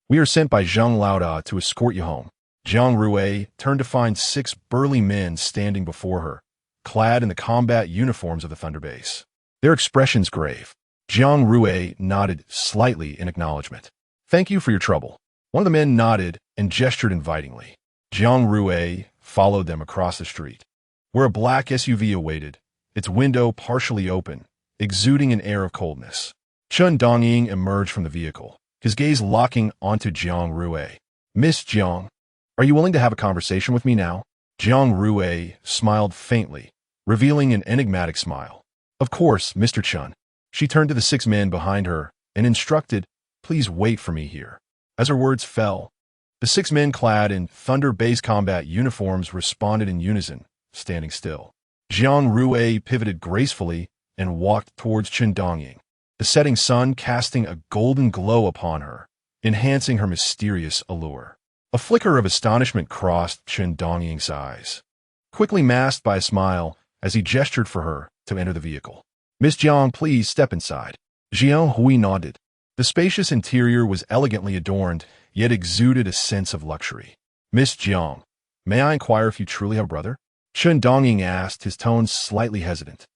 we are sent by Zhang Laoda to escort you home." Jiang Rui turned to find 6 burly men standing before her, clad in the combat uniforms of the Thunder Base. Their expressions grave. Jiang Rui nodded slightly in acknowledgement. "Thank you for your trouble." One of the men nodded and gestured invitingly. Jiang Rui followed them across the street, where a black SUV awaited, its window partially open, exuding an air of coldness. Chun Dongying emerged from the vehicle, his gaze locking onto Jiang Rui. "Miss Jiang, are you willing to have a conversation with me now?" Jiang Rui smiled faintly, revealing an enigmatic smile. "Of course, Mr. Chun." She turned to the 6 men behind her and instructed, "Please wait for me here." As her words fell, the 6 men clad in thunder-based combat uniforms responded in unison, standing still. Jiang Rui pivoted gracefully and walked towards Chun Dongying, the setting sun casting a golden glow upon her, enhancing her mysterious allure. A flicker of astonishment crossed Chun Dongying's eyes, quickly masked by a smile as he gestured for her to enter the vehicle. "Miss Jiang, please step inside." Jiang Rui nodded. The spacious interior was elegantly adorned, yet exuded a sense of luxury. "Miss Jiang, may I inquire if you truly have a brother?" Chun Dongying asked, his tone slightly hesitant.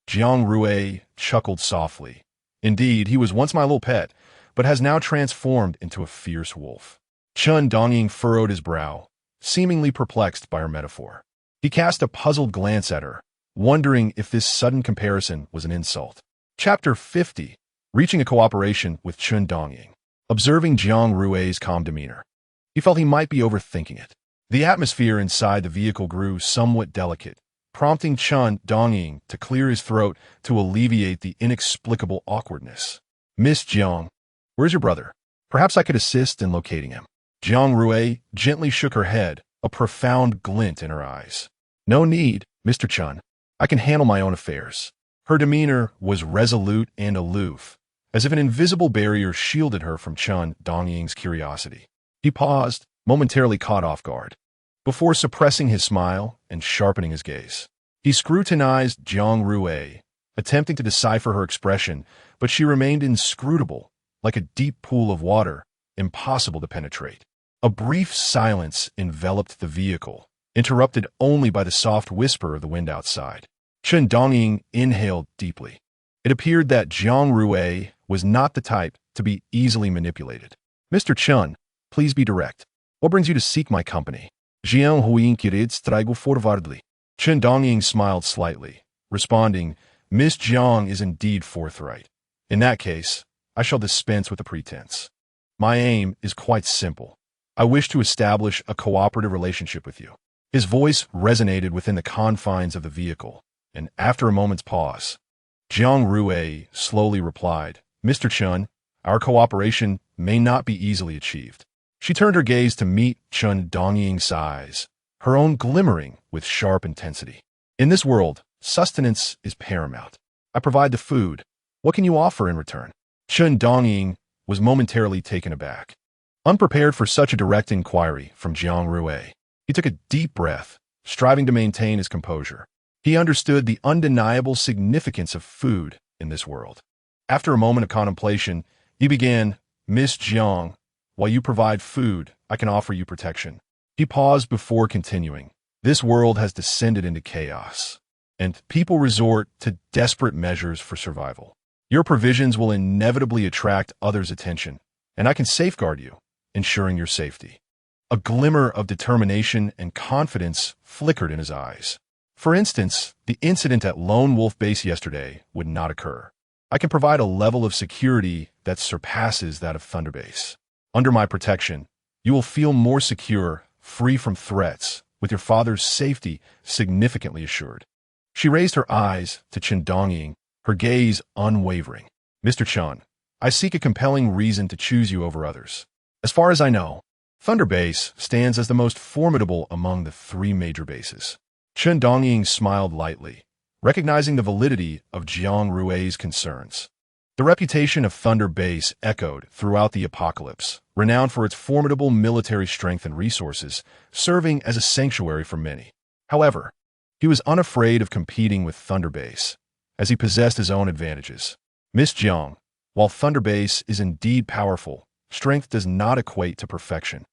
Jiang Rui chuckled softly. "Indeed, he was once my little pet, but has now transformed into a fierce wolf." Chun Dongying furrowed his brow, seemingly perplexed by her metaphor. He cast a puzzled glance at her, wondering if this sudden comparison was an insult. Chapter 50. Reaching a cooperation with Chun Dongying. Observing Jiang Rui's calm demeanor, he felt he might be overthinking it. The atmosphere inside the vehicle grew somewhat delicate, prompting Chun Dongying to clear his throat to alleviate the inexplicable awkwardness. "Miss Jiang, where's your brother? Perhaps I could assist in locating him." Jiang Rui gently shook her head, a profound glint in her eyes. "No need, Mr. Chun. I can handle my own affairs." Her demeanor was resolute and aloof, as if an invisible barrier shielded her from Chun Dongying's curiosity. He paused, momentarily caught off guard, before suppressing his smile and sharpening his gaze. He scrutinized Jiang Rui, attempting to decipher her expression, but she remained inscrutable, like a deep pool of water, impossible to penetrate. A brief silence enveloped the vehicle, interrupted only by the soft whisper of the wind outside. Chun Dongying inhaled deeply. It appeared that Jiang Rui was not the type to be easily manipulated. "Mr. Chun, please be direct. What brings you to seek my company?" Jiang Rui inquired straightforwardly. Chun Dongying smiled slightly, responding, "Miss Jiang is indeed forthright. In that case, I shall dispense with the pretense. My aim is quite simple. I wish to establish a cooperative relationship with you." His voice resonated within the confines of the vehicle, and after a moment's pause, Jiang Rui slowly replied, "Mr. Chun, our cooperation may not be easily achieved." She turned her gaze to meet Chun Dongying's eyes, her own glimmering with sharp intensity. "In this world, sustenance is paramount. I provide the food. What can you offer in return?" Chun Dongying was momentarily taken aback, unprepared for such a direct inquiry from Jiang Rui. He took a deep breath, striving to maintain his composure. He understood the undeniable significance of food in this world. After a moment of contemplation, he began, "Miss Jiang, while you provide food, I can offer you protection." He paused before continuing. "This world has descended into chaos, and people resort to desperate measures for survival. Your provisions will inevitably attract others' attention, and I can safeguard you, ensuring your safety." A glimmer of determination and confidence flickered in his eyes. "For instance, the incident at Lone Wolf Base yesterday would not occur. I can provide a level of security that surpasses that of Thunder Base. Under my protection, you will feel more secure, free from threats, with your father's safety significantly assured." She raised her eyes to Chun Dongying, her gaze unwavering. "Mr. Chun, I seek a compelling reason to choose you over others. As far as I know, Thunder Base stands as the most formidable among the 3 major bases." Chun Dongying smiled lightly, recognizing the validity of Jiang Rui's concerns. The reputation of Thunder Base echoed throughout the apocalypse, renowned for its formidable military strength and resources, serving as a sanctuary for many. However, he was unafraid of competing with Thunder Base, as he possessed his own advantages. "Miss Jiang, while Thunder Base is indeed powerful, strength does not equate to perfection.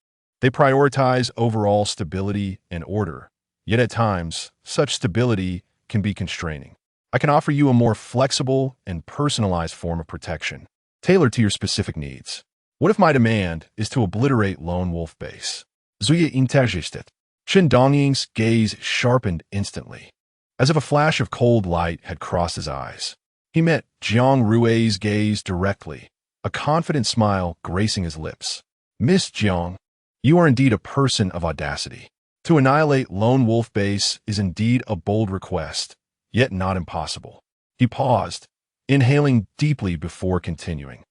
They prioritize overall stability and order, yet at times, such stability can be constraining. I can offer you a more flexible and personalized form of protection, tailored to your specific needs. What if my demand is to obliterate Lone Wolf Base?" Zuya intergested. Chen Dongying's gaze sharpened instantly, as if a flash of cold light had crossed his eyes. He met Jiang Rui's gaze directly, a confident smile gracing his lips. Miss Jiang, you are indeed a person of audacity. To annihilate Lone Wolf Base is indeed a bold request, yet not impossible. He paused, inhaling deeply before continuing.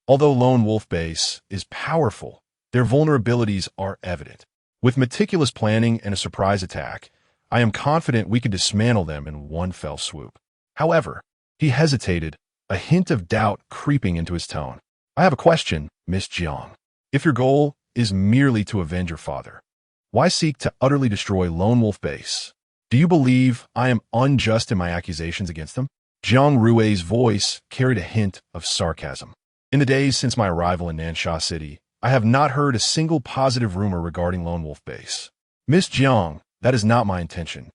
Although Lone Wolf Base is powerful, their vulnerabilities are evident. With meticulous planning and a surprise attack, I am confident we could dismantle them in one fell swoop. However, he hesitated, a hint of doubt creeping into his tone. I have a question, Miss Jiang. If your goal is merely to avenge your father, why seek to utterly destroy Lone Wolf Base? Do you believe I am unjust in my accusations against them? Jiang Rui's voice carried a hint of sarcasm. In the days since my arrival in Nansha City, I have not heard a single positive rumor regarding Lone Wolf Base. Miss Jiang, that is not my intention.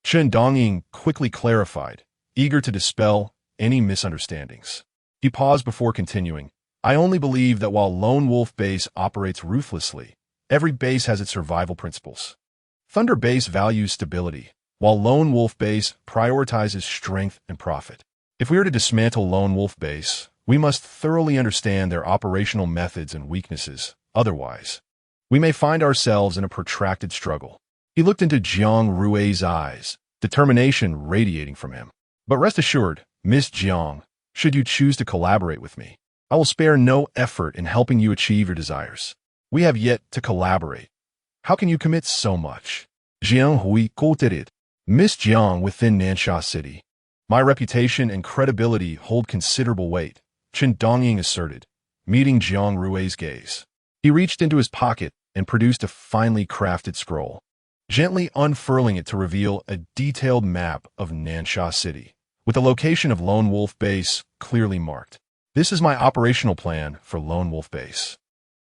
Chen Dongying quickly clarified, eager to dispel any misunderstandings. He paused before continuing. I only believe that while Lone Wolf Base operates ruthlessly, every base has its survival principles. Thunder Base values stability, while Lone Wolf Base prioritizes strength and profit. If we are to dismantle Lone Wolf Base, we must thoroughly understand their operational methods and weaknesses. Otherwise, we may find ourselves in a protracted struggle. He looked into Jiang Rui's eyes, determination radiating from him. But rest assured, Miss Jiang, should you choose to collaborate with me, I will spare no effort in helping you achieve your desires. We have yet to collaborate. How can you commit so much? Jiang Rui quoted, Miss Jiang within Nansha City. My reputation and credibility hold considerable weight, Chen Dongying asserted, meeting Jiang Rui's gaze. He reached into his pocket and produced a finely crafted scroll, gently unfurling it to reveal a detailed map of Nansha City, with the location of Lone Wolf Base clearly marked. This is my operational plan for Lone Wolf Base.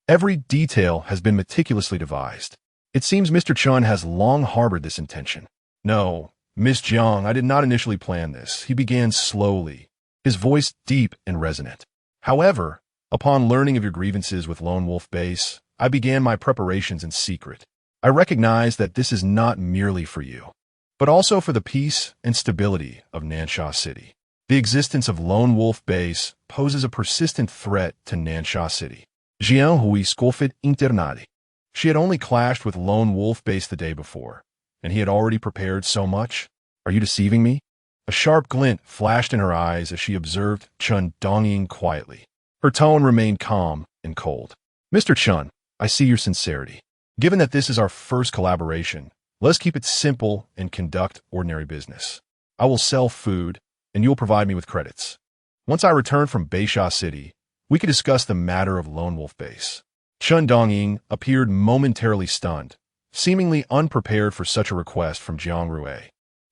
Every detail has been meticulously devised. It seems Mr. Chun has long harbored this intention. No, Miss Jiang, I did not initially plan this. He began slowly, his voice deep and resonant. However, upon learning of your grievances with Lone Wolf Base, I began my preparations in secret. I recognize that this is not merely for you, but also for the peace and stability of Nansha City. The existence of Lone Wolf Base poses a persistent threat to Nansha City. Jiang Rui scoffed internally. She had only clashed with Lone Wolf Base the day before, and he had already prepared so much. Are you deceiving me? A sharp glint flashed in her eyes as she observed Chen Dongying quietly. Her tone remained calm and cold. Mr. Chun, I see your sincerity. Given that this is our first collaboration, let's keep it simple and conduct ordinary business. I will sell food, and you'll provide me with credits. Once I return from Beisha City, we could discuss the matter of Lone Wolf Base. Chen Dongying appeared momentarily stunned, seemingly unprepared for such a request from Jiang Rui.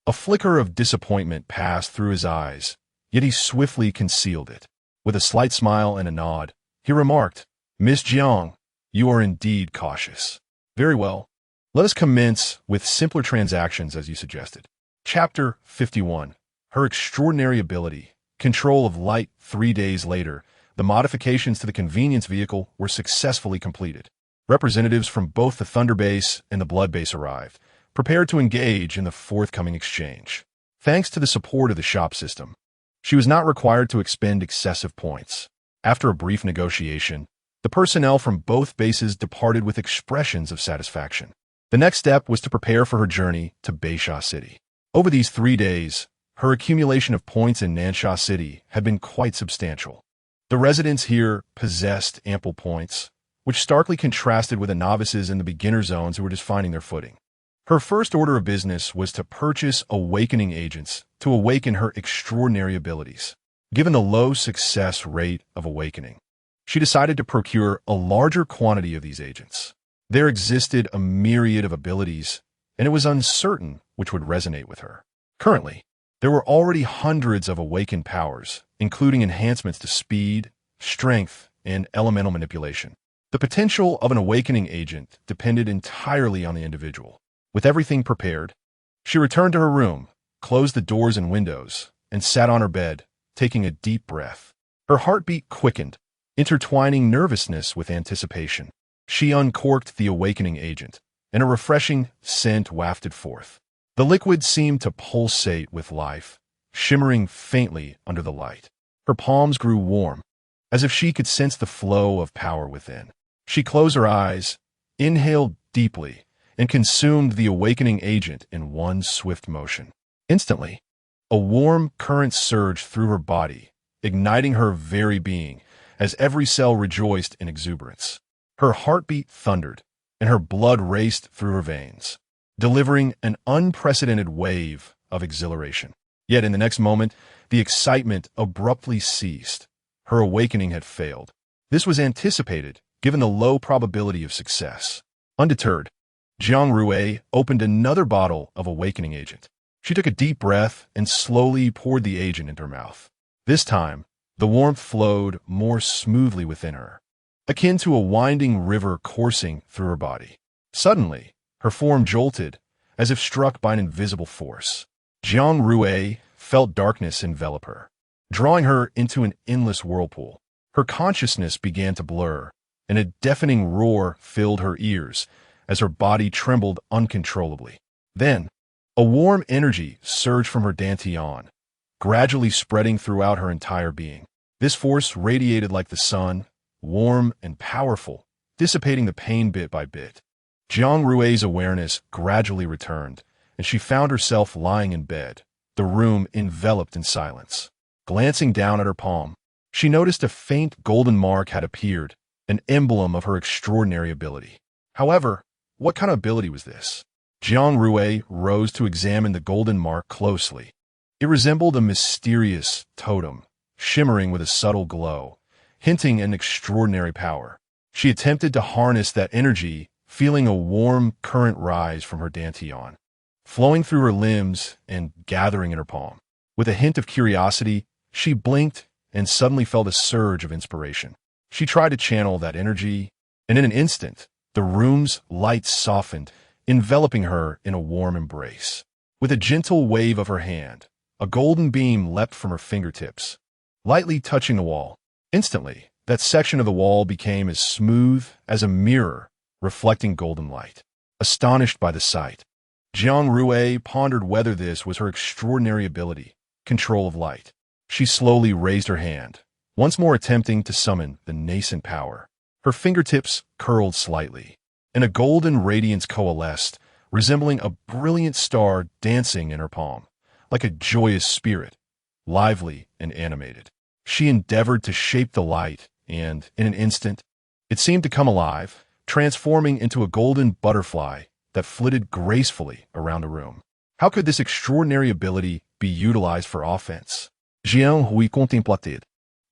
A flicker of disappointment passed through his eyes, yet he swiftly concealed it. With a slight smile and a nod, he remarked, Miss Jiang, you are indeed cautious. Very well. Let us commence with simpler transactions as you suggested. Chapter 51. Her extraordinary ability. Control of light. 3 days later, the modifications to the convenience vehicle were successfully completed. Representatives from both the Thunder Base and the Blood Base arrived, prepared to engage in the forthcoming exchange. Thanks to the support of the shop system, she was not required to expend excessive points. After a brief negotiation, the personnel from both bases departed with expressions of satisfaction. The next step was to prepare for her journey to Beisha City. Over these 3 days, her accumulation of points in Nansha City had been quite substantial. The residents here possessed ample points, which starkly contrasted with the novices in the beginner zones who were just finding their footing. Her first order of business was to purchase awakening agents to awaken her extraordinary abilities. Given the low success rate of awakening, she decided to procure a larger quantity of these agents. There existed a myriad of abilities, and it was uncertain which would resonate with her. Currently, there were already hundreds of awakened powers, including enhancements to speed, strength, and elemental manipulation. The potential of an awakening agent depended entirely on the individual. With everything prepared, she returned to her room, closed the doors and windows, and sat on her bed, taking a deep breath. Her heartbeat quickened, intertwining nervousness with anticipation. She uncorked the awakening agent, and a refreshing scent wafted forth. The liquid seemed to pulsate with life, shimmering faintly under the light. Her palms grew warm, as if she could sense the flow of power within. She closed her eyes, inhaled deeply, and consumed the awakening agent in one swift motion. Instantly, a warm current surged through her body, igniting her very being, as every cell rejoiced in exuberance. Her heartbeat thundered, and her blood raced through her veins, delivering an unprecedented wave of exhilaration. Yet in the next moment, the excitement abruptly ceased. Her awakening had failed. This was anticipated, given the low probability of success. Undeterred, Jiang Rui opened another bottle of awakening agent. She took a deep breath and slowly poured the agent into her mouth. This time, the warmth flowed more smoothly within her, akin to a winding river coursing through her body. Suddenly, her form jolted, as if struck by an invisible force. Jiang Rui felt darkness envelop her, drawing her into an endless whirlpool. Her consciousness began to blur, and a deafening roar filled her ears as her body trembled uncontrollably. Then, a warm energy surged from her dantian, gradually spreading throughout her entire being. This force radiated like the sun, warm and powerful, dissipating the pain bit by bit. Jiang Rui's awareness gradually returned, and she found herself lying in bed, the room enveloped in silence. Glancing down at her palm, she noticed a faint golden mark had appeared, an emblem of her extraordinary ability. However, what kind of ability was this? Jiang Rui rose to examine the golden mark closely. It resembled a mysterious totem, shimmering with a subtle glow, hinting at an extraordinary power. She attempted to harness that energy, feeling a warm current rise from her dantian, flowing through her limbs and gathering in her palm. With a hint of curiosity, she blinked and suddenly felt a surge of inspiration. She tried to channel that energy, and in an instant, the room's light softened, enveloping her in a warm embrace. With a gentle wave of her hand, a golden beam leapt from her fingertips, lightly touching the wall. Instantly, that section of the wall became as smooth as a mirror, reflecting golden light. Astonished by the sight, Jiang Rui pondered whether this was her extraordinary ability, control of light. She slowly raised her hand, once more attempting to summon the nascent power. Her fingertips curled slightly, and a golden radiance coalesced, resembling a brilliant star dancing in her palm, like a joyous spirit, lively and animated. She endeavored to shape the light, and, in an instant, it seemed to come alive, transforming into a golden butterfly that flitted gracefully around the room. How could this extraordinary ability be utilized for offense? Jiang Rui contemplated,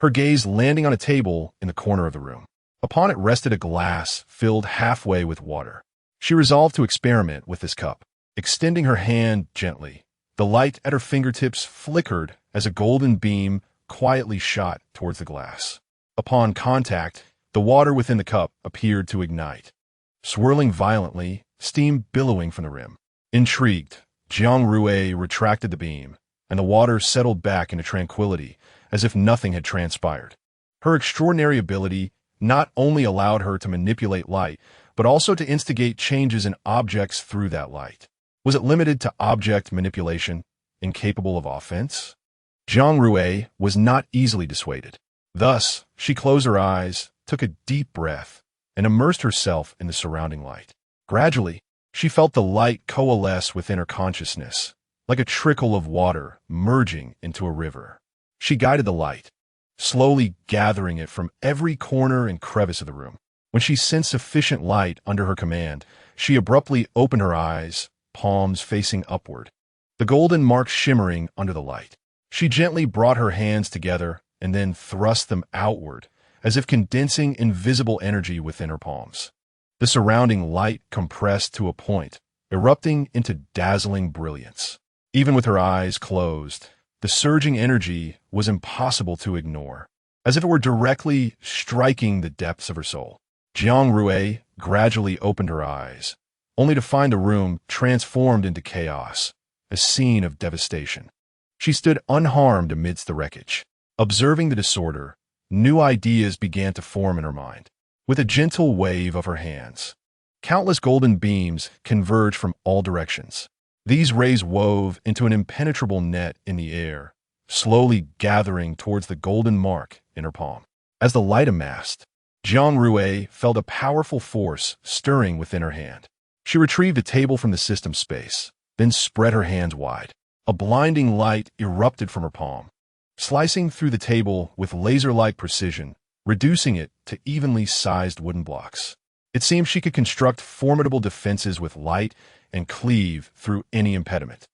her gaze landing on a table in the corner of the room. Upon it rested a glass filled halfway with water. She resolved to experiment with this cup. Extending her hand gently, the light at her fingertips flickered as a golden beam quietly shot towards the glass. Upon contact, the water within the cup appeared to ignite, swirling violently, steam billowing from the rim. Intrigued, Jiang Rui retracted the beam, and the water settled back into tranquility as if nothing had transpired. Her extraordinary ability not only allowed her to manipulate light, but also to instigate changes in objects through that light. Was it limited to object manipulation, incapable of offense? Jiang Rui was not easily dissuaded. Thus, she closed her eyes, took a deep breath, and immersed herself in the surrounding light. Gradually, she felt the light coalesce within her consciousness, like a trickle of water merging into a river. She guided the light, slowly gathering it from every corner and crevice of the room. When she sensed sufficient light under her command, she abruptly opened her eyes, palms facing upward, the golden mark shimmering under the light. She gently brought her hands together and then thrust them outward, as if condensing invisible energy within her palms. The surrounding light compressed to a point, erupting into dazzling brilliance. Even with her eyes closed, the surging energy was impossible to ignore, as if it were directly striking the depths of her soul. Jiang Rui gradually opened her eyes, only to find the room transformed into chaos, a scene of devastation. She stood unharmed amidst the wreckage. Observing the disorder, new ideas began to form in her mind. With a gentle wave of her hands, Countless golden beams converged from all directions. These rays wove into an impenetrable net in the air, slowly gathering towards the golden mark in her palm. As the light amassed, Jiang Rui felt a powerful force stirring within her hand. She retrieved a table from the system space, then spread her hands wide. A blinding light erupted from her palm, slicing through the table with laser-like precision, reducing it to evenly sized wooden blocks. It seemed she could construct formidable defenses with light and cleave through any impediment.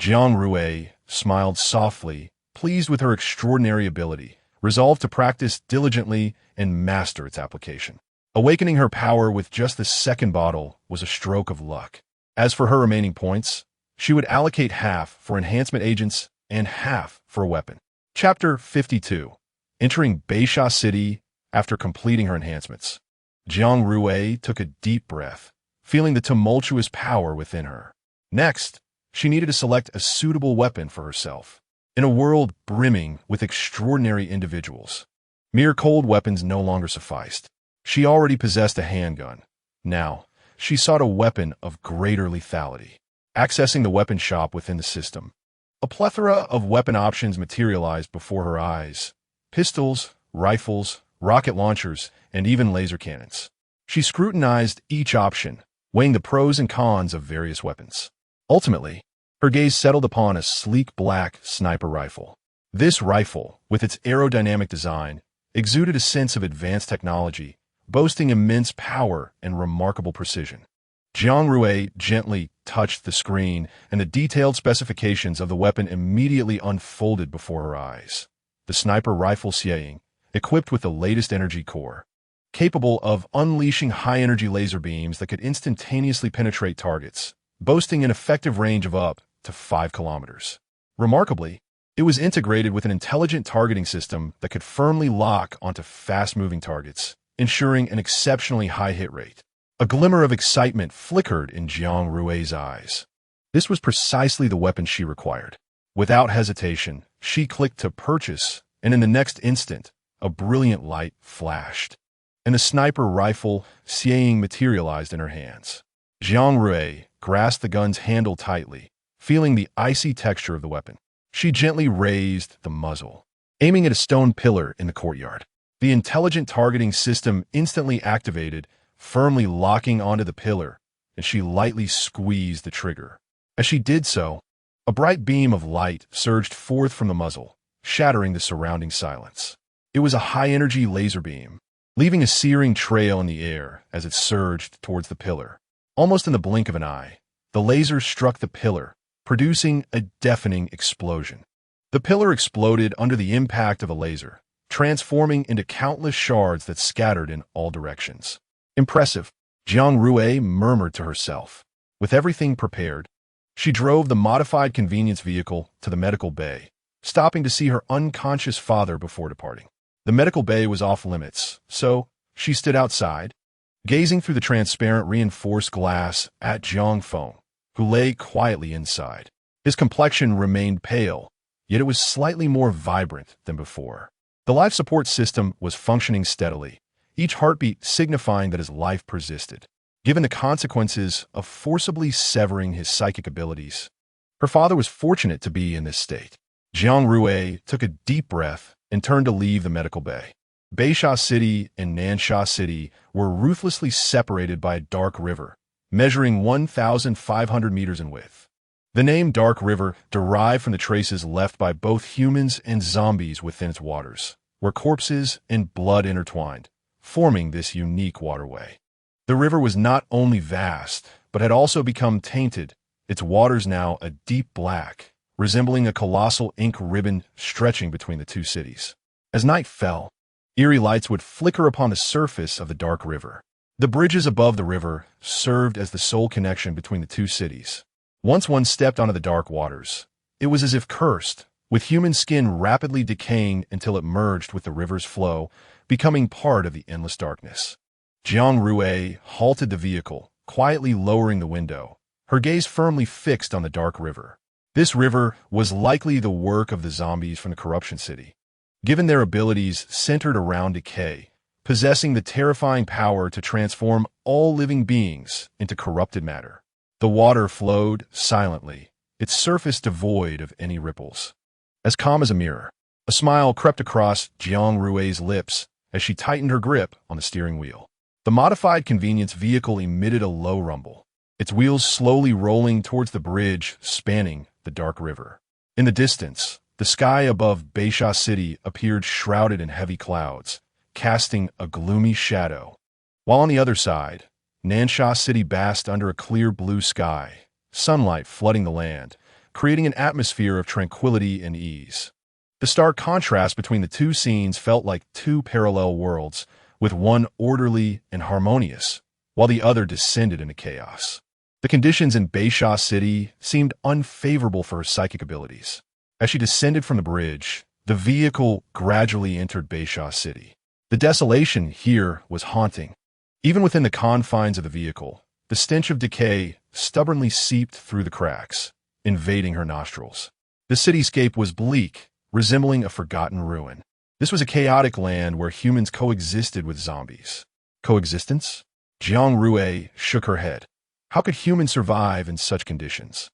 Jiang Rui smiled softly, pleased with her extraordinary ability, resolved to practice diligently and master its application. Awakening her power with just the second bottle was a stroke of luck. As for her remaining points, she would allocate half for enhancement agents and half for a weapon. Chapter 52. Entering Beisha City after completing her enhancements. Jiang Rui took a deep breath, feeling the tumultuous power within her. Next, she needed to select a suitable weapon for herself. In a world brimming with extraordinary individuals, mere cold weapons no longer sufficed. She already possessed a handgun. Now, she sought a weapon of greater lethality. Accessing the weapon shop within the system, a plethora of weapon options materialized before her eyes. Pistols, rifles, rocket launchers, and even laser cannons. She scrutinized each option, weighing the pros and cons of various weapons. Ultimately, her gaze settled upon a sleek black sniper rifle. This rifle, with its aerodynamic design, exuded a sense of advanced technology, boasting immense power and remarkable precision. Jiang Rui gently touched the screen, and the detailed specifications of the weapon immediately unfolded before her eyes. The sniper rifle Sighing, equipped with the latest energy core, capable of unleashing high-energy laser beams that could instantaneously penetrate targets, boasting an effective range of up to 5 kilometers. Remarkably, it was integrated with an intelligent targeting system that could firmly lock onto fast-moving targets, ensuring an exceptionally high hit rate. A glimmer of excitement flickered in Jiang Rui's eyes. This was precisely the weapon she required. Without hesitation, she clicked to purchase, and in the next instant, a brilliant light flashed, and the sniper rifle Sighing materialized in her hands. Jiang Rui grasped the gun's handle tightly, feeling the icy texture of the weapon. She gently raised the muzzle, aiming at a stone pillar in the courtyard. The intelligent targeting system instantly activated, firmly locking onto the pillar, and she lightly squeezed the trigger. As she did so, a bright beam of light surged forth from the muzzle, shattering the surrounding silence. It was a high-energy laser beam, leaving a searing trail in the air as it surged towards the pillar. Almost in the blink of an eye, the laser struck the pillar, producing a deafening explosion. The pillar exploded under the impact of a laser, transforming into countless shards that scattered in all directions. Impressive, Jiang Rui murmured to herself. With everything prepared, she drove the modified convenience vehicle to the medical bay, stopping to see her unconscious father before departing. The medical bay was off limits, so she stood outside, gazing through the transparent reinforced glass at Jiang Feng, who lay quietly inside. His complexion remained pale, yet it was slightly more vibrant than before. The life support system was functioning steadily, each heartbeat signifying that his life persisted. Given the consequences of forcibly severing his psychic abilities, her father was fortunate to be in this state. Jiang Rui took a deep breath and turned to leave the medical bay. Beisha City and Nansha City were ruthlessly separated by a dark river, measuring 1,500 meters in width. The name Dark River derived from the traces left by both humans and zombies within its waters, where corpses and blood intertwined, forming this unique waterway. The river was not only vast, but had also become tainted, its waters now a deep black, resembling a colossal ink ribbon stretching between the two cities. As night fell, eerie lights would flicker upon the surface of the dark river. The bridges above the river served as the sole connection between the two cities. Once one stepped onto the dark waters, it was as if cursed, with human skin rapidly decaying until it merged with the river's flow, becoming part of the endless darkness. Jiang Rui halted the vehicle, quietly lowering the window, her gaze firmly fixed on the dark river. This river was likely the work of the zombies from the Corruption City. Given their abilities centered around decay, possessing the terrifying power to transform all living beings into corrupted matter. The water flowed silently, its surface devoid of any ripples. As calm as a mirror, a smile crept across Jiang Rui's lips as she tightened her grip on the steering wheel. The modified convenience vehicle emitted a low rumble, its wheels slowly rolling towards the bridge spanning the dark river. In the distance, the sky above Beisha City appeared shrouded in heavy clouds, casting a gloomy shadow. While on the other side, Nansha City basked under a clear blue sky, sunlight flooding the land, creating an atmosphere of tranquility and ease. The stark contrast between the two scenes felt like two parallel worlds, with one orderly and harmonious, while the other descended into chaos. The conditions in Beisha City seemed unfavorable for her psychic abilities. As she descended from the bridge, the vehicle gradually entered Beisha City. The desolation here was haunting. Even within the confines of the vehicle, the stench of decay stubbornly seeped through the cracks, invading her nostrils. The cityscape was bleak, resembling a forgotten ruin. This was a chaotic land where humans coexisted with zombies. Coexistence? Jiang Rui shook her head. How could humans survive in such conditions?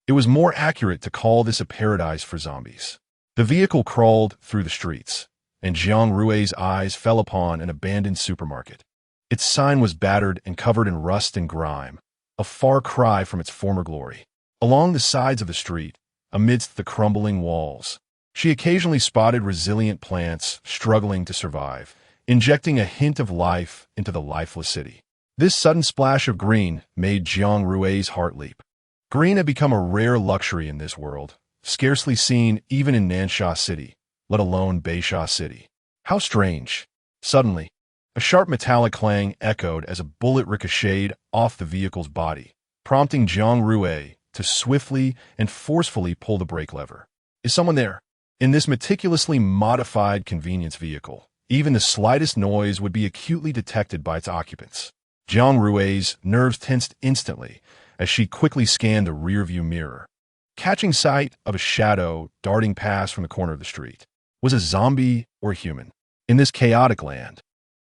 It was more accurate to call this a paradise for zombies. The vehicle crawled through the streets, and Jiang Rui's eyes fell upon an abandoned supermarket. Its sign was battered and covered in rust and grime, a far cry from its former glory. Along the sides of the street, amidst the crumbling walls, she occasionally spotted resilient plants struggling to survive, injecting a hint of life into the lifeless city. This sudden splash of green made Jiang Rui's heart leap. Green had become a rare luxury in this world, scarcely seen even in Nansha City, let alone Beisha City. How strange. Suddenly, a sharp metallic clang echoed as a bullet ricocheted off the vehicle's body, prompting Jiang Rui to swiftly and forcefully pull the brake lever. Is someone there? In this meticulously modified convenience vehicle, even the slightest noise would be acutely detected by its occupants. Jiang Rui's nerves tensed instantly as she quickly scanned the rearview mirror, catching sight of a shadow darting past from the corner of the street. Was a zombie or a human? In this chaotic land,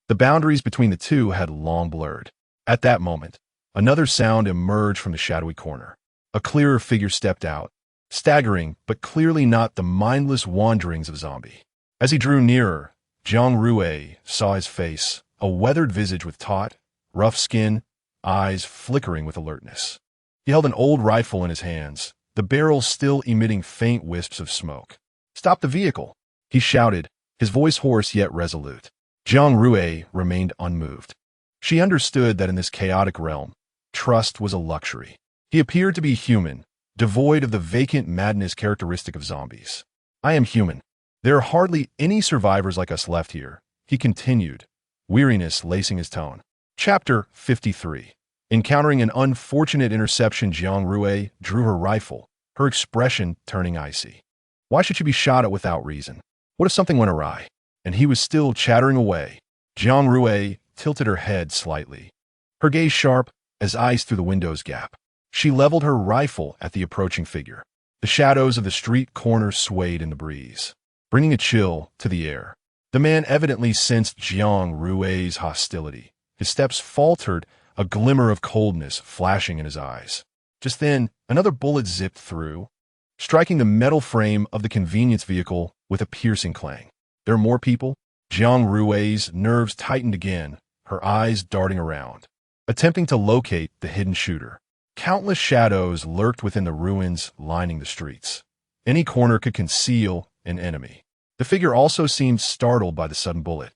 the boundaries between the two had long blurred. At that moment, another sound emerged from the shadowy corner. A clearer figure stepped out, staggering but clearly not the mindless wanderings of zombie. As he drew nearer, Jiang Rui saw his face, a weathered visage with taut, rough skin, eyes flickering with alertness. He held an old rifle in his hands, the barrel still emitting faint wisps of smoke. "Stop the vehicle!" he shouted, his voice hoarse yet resolute. Jiang Rui remained unmoved. She understood that in this chaotic realm, trust was a luxury. He appeared to be human, devoid of the vacant madness characteristic of zombies. "I am human. There are hardly any survivors like us left here," he continued, weariness lacing his tone. Chapter 53. Encountering an unfortunate interception, Jiang Rui drew her rifle, her expression turning icy. Why should she be shot at without reason? What if something went awry? And he was still chattering away. Jiang Rui tilted her head slightly, her gaze sharp as ice through the window's gap. She leveled her rifle at the approaching figure. The shadows of the street corner swayed in the breeze, bringing a chill to the air. The man evidently sensed Jiang Rui's hostility. His steps faltered, a glimmer of coldness flashing in his eyes. Just then, another bullet zipped through, striking the metal frame of the convenience vehicle with a piercing clang. There are more people? Jiang Rui's nerves tightened again, her eyes darting around, attempting to locate the hidden shooter. Countless shadows lurked within the ruins lining the streets. Any corner could conceal an enemy. The figure also seemed startled by the sudden bullet,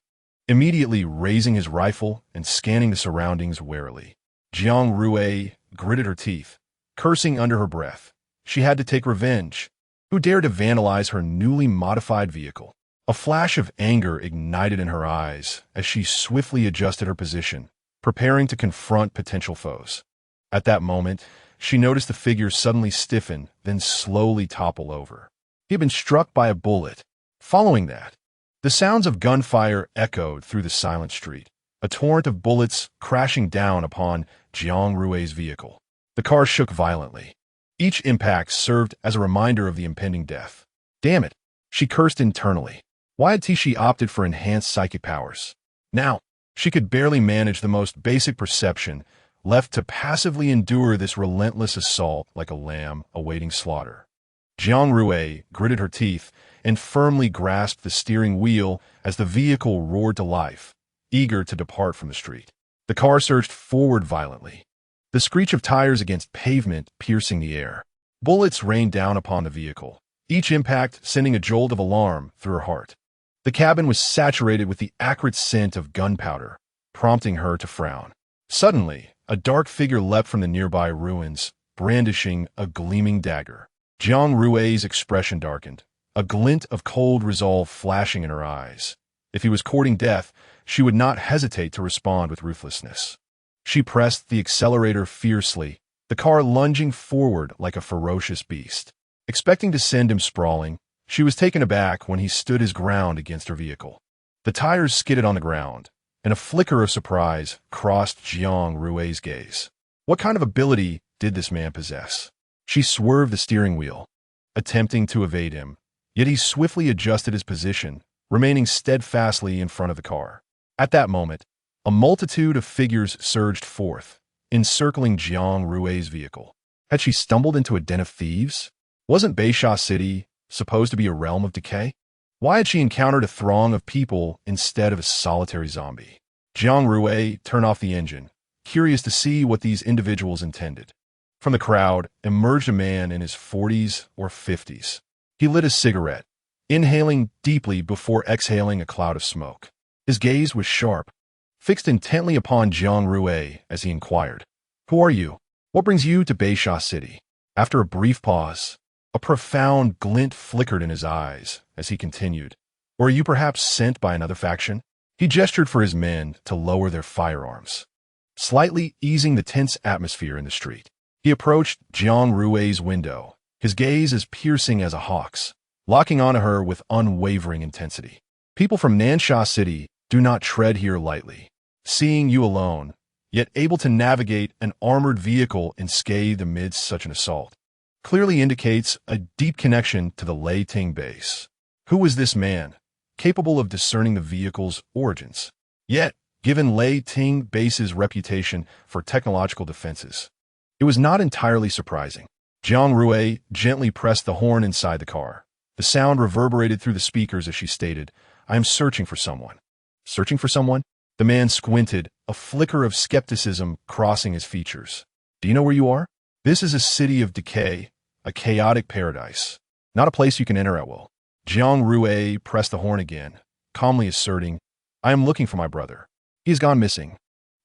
immediately raising his rifle and scanning the surroundings warily. Jiang Rui gritted her teeth, cursing under her breath. She had to take revenge. Who dared to vandalize her newly modified vehicle? A flash of anger ignited in her eyes as she swiftly adjusted her position, preparing to confront potential foes. At that moment, she noticed the figure suddenly stiffen, then slowly topple over. He had been struck by a bullet. Following that, the sounds of gunfire echoed through the silent street, a torrent of bullets crashing down upon Jiang Rui's vehicle. The car shook violently. Each impact served as a reminder of the impending death. Damn it, she cursed internally. Why had Tishi opted for enhanced psychic powers? Now, she could barely manage the most basic perception, left to passively endure this relentless assault like a lamb awaiting slaughter. Jiang Rui gritted her teeth and firmly grasped the steering wheel as the vehicle roared to life, eager to depart from the street. The car surged forward violently, the screech of tires against pavement piercing the air. Bullets rained down upon the vehicle, each impact sending a jolt of alarm through her heart. The cabin was saturated with the acrid scent of gunpowder, prompting her to frown. Suddenly, a dark figure leapt from the nearby ruins, brandishing a gleaming dagger. Jiang Rui's expression darkened, a glint of cold resolve flashing in her eyes. If he was courting death, she would not hesitate to respond with ruthlessness. She pressed the accelerator fiercely, the car lunging forward like a ferocious beast. Expecting to send him sprawling, she was taken aback when he stood his ground against her vehicle. The tires skidded on the ground, and a flicker of surprise crossed Jiang Rui's gaze. What kind of ability did this man possess? She swerved the steering wheel, attempting to evade him, yet he swiftly adjusted his position, remaining steadfastly in front of the car. At that moment, a multitude of figures surged forth, encircling Jiang Rui's vehicle. Had she stumbled into a den of thieves? Wasn't Visage City supposed to be a realm of decay? Why had she encountered a throng of people instead of a solitary zombie? Jiang Rui turned off the engine, curious to see what these individuals intended. From the crowd emerged a man in his 40s or 50s. He lit a cigarette, inhaling deeply before exhaling a cloud of smoke. His gaze was sharp, fixed intently upon Jiang Rui as he inquired, "Who are you? What brings you to Visage City?" After a brief pause, a profound glint flickered in his eyes as he continued, "Or are you perhaps sent by another faction?" He gestured for his men to lower their firearms, slightly easing the tense atmosphere in the street. He approached Jiang Rui's window, his gaze as piercing as a hawk's, locking onto her with unwavering intensity. "People from Nansha City do not tread here lightly. Seeing you alone, yet able to navigate an armored vehicle unscathed amidst such an assault, clearly indicates a deep connection to the Lei Ting base. Who was this man, capable of discerning the vehicle's origins? Yet, given Lei Ting base's reputation for technological defenses, it was not entirely surprising. Jiang Rui gently pressed the horn inside the car. The sound reverberated through the speakers as she stated, "I am searching for someone." "Searching for someone?" The man squinted, a flicker of skepticism crossing his features. "Do you know where you are? This is a city of decay, a chaotic paradise, not a place you can enter at will." Jiang Rui pressed the horn again, calmly asserting, "I am looking for my brother. He has gone missing,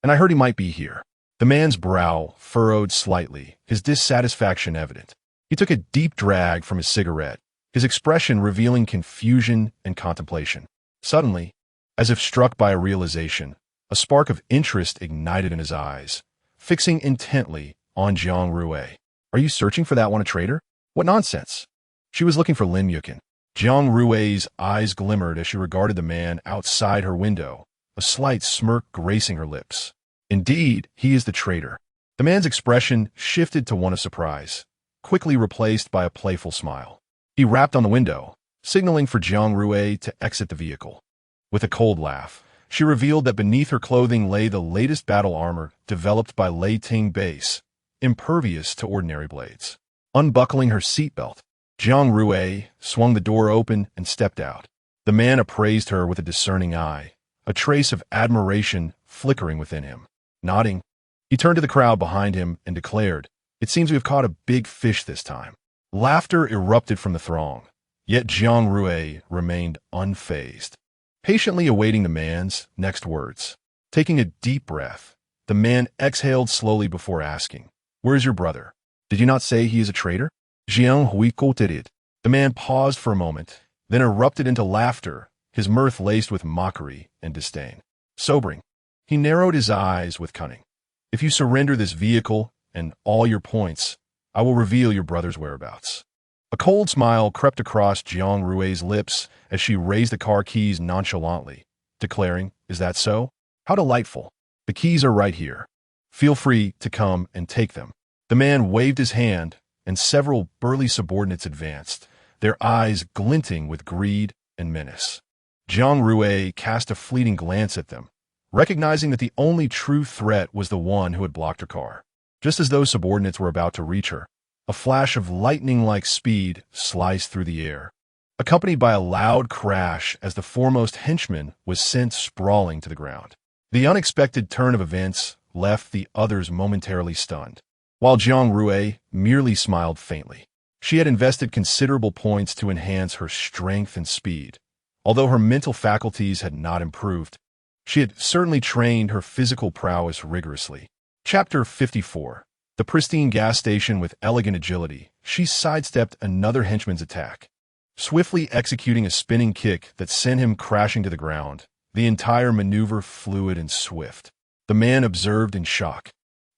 and I heard he might be here." The man's brow furrowed slightly, his dissatisfaction evident. He took a deep drag from his cigarette, his expression revealing confusion and contemplation. Suddenly, as if struck by a realization, a spark of interest ignited in his eyes, fixing intently on Jiang Rui. "Are you searching for that one, a traitor? What nonsense!" She was looking for Lin Yukin. Jiang Rui's eyes glimmered as she regarded the man outside her window, a slight smirk gracing her lips. "Indeed, he is the traitor." The man's expression shifted to one of surprise, quickly replaced by a playful smile. He rapped on the window, signaling for Jiang Rui to exit the vehicle. With a cold laugh, she revealed that beneath her clothing lay the latest battle armor developed by Lei Ting base, impervious to ordinary blades. Unbuckling her seatbelt, Jiang Rui swung the door open and stepped out. The man appraised her with a discerning eye, a trace of admiration flickering within him. Nodding, he turned to the crowd behind him and declared, "It seems we have caught a big fish this time." Laughter erupted from the throng, yet Jiang Rui remained unfazed, patiently awaiting the man's next words. Taking a deep breath, the man exhaled slowly before asking, "Where is your brother? Did you not say he is a traitor?" Jiang Rui quoted it. The man paused for a moment, then erupted into laughter, his mirth laced with mockery and disdain. Sobering, he narrowed his eyes with cunning. "If you surrender this vehicle and all your points, I will reveal your brother's whereabouts." A cold smile crept across Jiang Rui's lips as she raised the car keys nonchalantly, declaring, "Is that so? How delightful. The keys are right here. Feel free to come and take them." The man waved his hand, and several burly subordinates advanced, their eyes glinting with greed and menace. Jiang Rui cast a fleeting glance at them, recognizing that the only true threat was the one who had blocked her car. Just as those subordinates were about to reach her, a flash of lightning-like speed sliced through the air, accompanied by a loud crash as the foremost henchman was sent sprawling to the ground. The unexpected turn of events left the others momentarily stunned, while Jiang Rui merely smiled faintly. She had invested considerable points to enhance her strength and speed. Although her mental faculties had not improved, she had certainly trained her physical prowess rigorously. Chapter 54. The pristine gas station with elegant agility, she sidestepped another henchman's attack, swiftly executing a spinning kick that sent him crashing to the ground, the entire maneuver fluid and swift. The man observed in shock,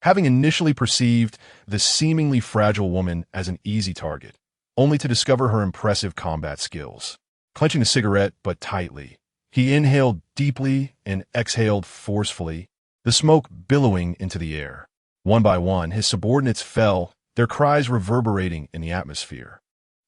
having initially perceived the seemingly fragile woman as an easy target, only to discover her impressive combat skills. Clenching a cigarette but tightly, he inhaled deeply and exhaled forcefully, the smoke billowing into the air. One by one, his subordinates fell, their cries reverberating in the atmosphere.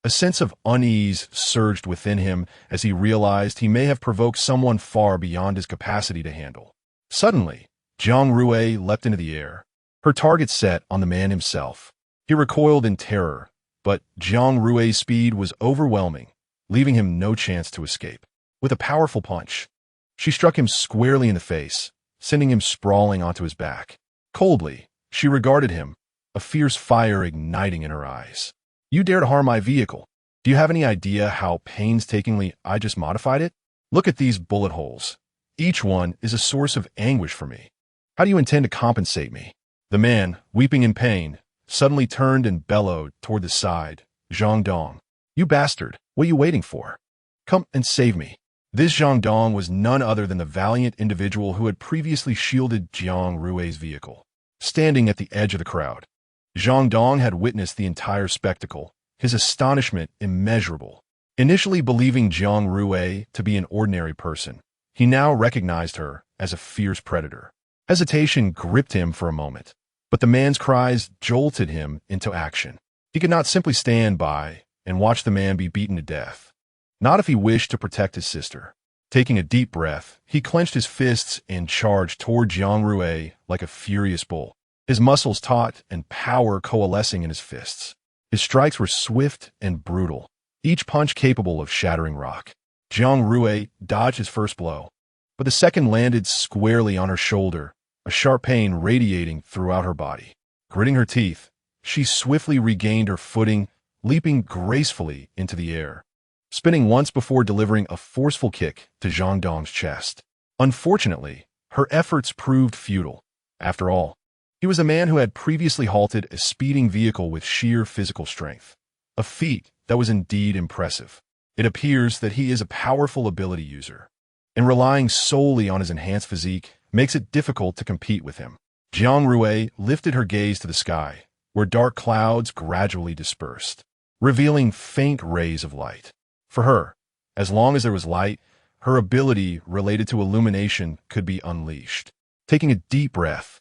A sense of unease surged within him as he realized he may have provoked someone far beyond his capacity to handle. Suddenly, Jiang Rui leapt into the air, her target set on the man himself. He recoiled in terror, but Jiang Rui's speed was overwhelming, leaving him no chance to escape. With a powerful punch, she struck him squarely in the face, sending him sprawling onto his back. Coldly, she regarded him, a fierce fire igniting in her eyes. "You dare to harm my vehicle. Do you have any idea how painstakingly I just modified it? Look at these bullet holes. Each one is a source of anguish for me. How do you intend to compensate me?" The man, weeping in pain, suddenly turned and bellowed toward the side. "Zhang Dong, you bastard, what are you waiting for? Come and save me." This Zhang Dong was none other than the valiant individual who had previously shielded Jiang Rui's vehicle. Standing at the edge of the crowd, Zhang Dong had witnessed the entire spectacle, his astonishment immeasurable. Initially believing Jiang Rui to be an ordinary person, he now recognized her as a fierce predator. Hesitation gripped him for a moment, but the man's cries jolted him into action. He could not simply stand by and watch the man be beaten to death. Not if he wished to protect his sister. Taking a deep breath, he clenched his fists and charged toward Jiang Rui like a furious bull, his muscles taut and power coalescing in his fists. His strikes were swift and brutal, each punch capable of shattering rock. Jiang Rui dodged his first blow, but the second landed squarely on her shoulder, a sharp pain radiating throughout her body. Gritting her teeth, she swiftly regained her footing, leaping gracefully into the air, spinning once before delivering a forceful kick to Zhang Dong's chest. Unfortunately, her efforts proved futile. After all, he was a man who had previously halted a speeding vehicle with sheer physical strength, a feat that was indeed impressive. It appears that he is a powerful ability user, and relying solely on his enhanced physique makes it difficult to compete with him. Jiang Rui lifted her gaze to the sky, where dark clouds gradually dispersed, revealing faint rays of light. For her, as long as there was light, her ability related to illumination could be unleashed. Taking a deep breath,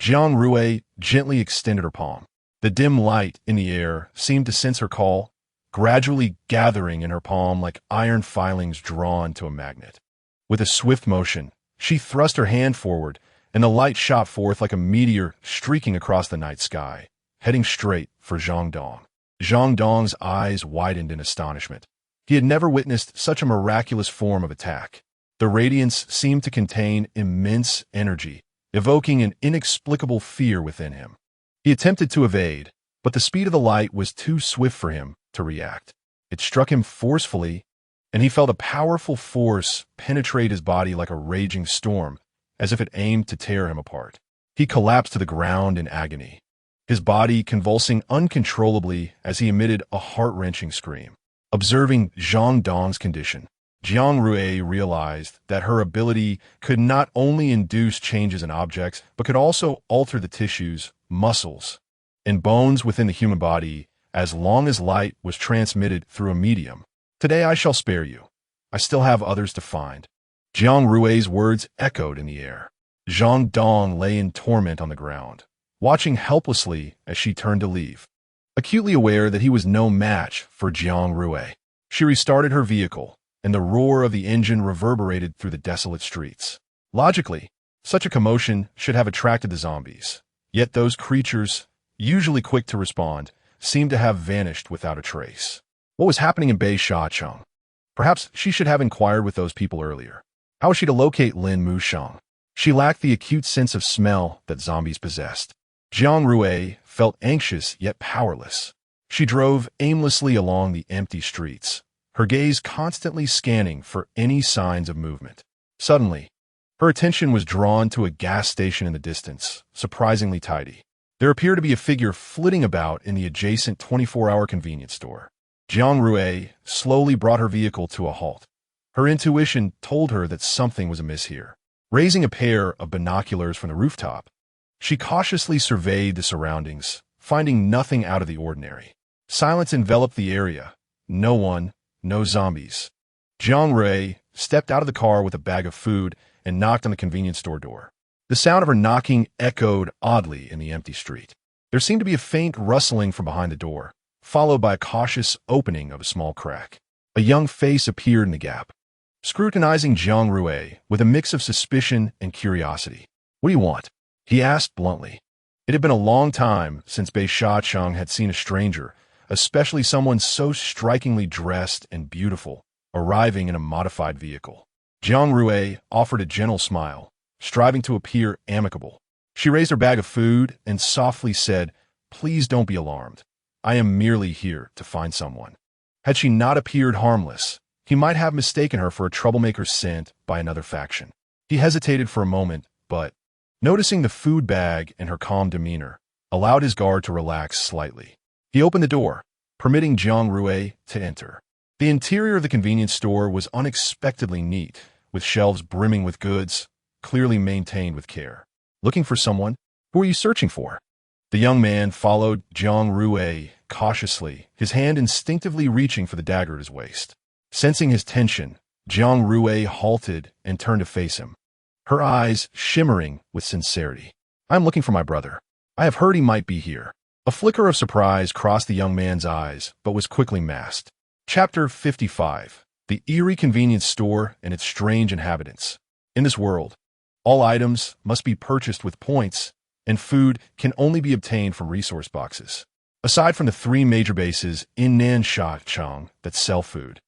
Jiang Rui gently extended her palm. The dim light in the air seemed to sense her call, gradually gathering in her palm like iron filings drawn to a magnet. With a swift motion, she thrust her hand forward, and the light shot forth like a meteor streaking across the night sky, heading straight for Zhang Dong. Zhang Dong's eyes widened in astonishment. He had never witnessed such a miraculous form of attack. The radiance seemed to contain immense energy, evoking an inexplicable fear within him. He attempted to evade, but the speed of the light was too swift for him to react. It struck him forcefully, and he felt a powerful force penetrate his body like a raging storm, as if it aimed to tear him apart. He collapsed to the ground in agony, his body convulsing uncontrollably as he emitted a heart-wrenching scream. Observing Zhang Dong's condition, Jiang Rui realized that her ability could not only induce changes in objects, but could also alter the tissues, muscles, and bones within the human body as long as light was transmitted through a medium. "Today I shall spare you. I still have others to find." Jiang Rui's words echoed in the air. Zhang Dong lay in torment on the ground, watching helplessly as she turned to leave. Acutely aware that he was no match for Jiang Rui, she restarted her vehicle, and the roar of the engine reverberated through the desolate streets. Logically, Such a commotion should have attracted the zombies. Yet those creatures, usually quick to respond, seemed to have vanished without a trace. What was happening in Bei Shacheng? Perhaps she should have inquired with those people earlier. How was she to locate Lin Musheng? She lacked the acute sense of smell that zombies possessed. Jiang Rui felt anxious yet powerless. She drove aimlessly along the empty streets, her gaze constantly scanning for any signs of movement. Suddenly, her attention was drawn to a gas station in the distance, surprisingly tidy. There appeared to be a figure flitting about in the adjacent 24-hour convenience store. Jiang Rui slowly brought her vehicle to a halt. Her intuition told her that something was amiss here. Raising a pair of binoculars from the rooftop, she cautiously surveyed the surroundings, finding nothing out of the ordinary. Silence enveloped the area. No one, no zombies. Jiang Rui stepped out of the car with a bag of food and knocked on the convenience store door. The sound of her knocking echoed oddly in the empty street. There seemed to be a faint rustling from behind the door, followed by a cautious opening of a small crack. A young face appeared in the gap, scrutinizing Jiang Rui with a mix of suspicion and curiosity. "What do you want?" he asked bluntly. It had been a long time since Bei Shacheng had seen a stranger, especially someone so strikingly dressed and beautiful, arriving in a modified vehicle. Jiang Rui offered a gentle smile, striving to appear amicable. She raised her bag of food and softly said, "Please don't be alarmed. I am merely here to find someone." Had she not appeared harmless, he might have mistaken her for a troublemaker sent by another faction. He hesitated for a moment, but, noticing the food bag and her calm demeanor, allowed his guard to relax slightly. He opened the door, permitting Jiang Rui to enter. The interior of the convenience store was unexpectedly neat, with shelves brimming with goods, clearly maintained with care. "Looking for someone? Who are you searching for?" The young man followed Jiang Rui cautiously, his hand instinctively reaching for the dagger at his waist. Sensing his tension, Jiang Rui halted and turned to face him, her eyes shimmering with sincerity. "I am looking for my brother. I have heard he might be here." A flicker of surprise crossed the young man's eyes, but was quickly masked. Chapter 55. The eerie convenience store and its strange inhabitants. In this world, all items must be purchased with points, and food can only be obtained from resource boxes. Aside from the 3 major bases in Nansha that sell food,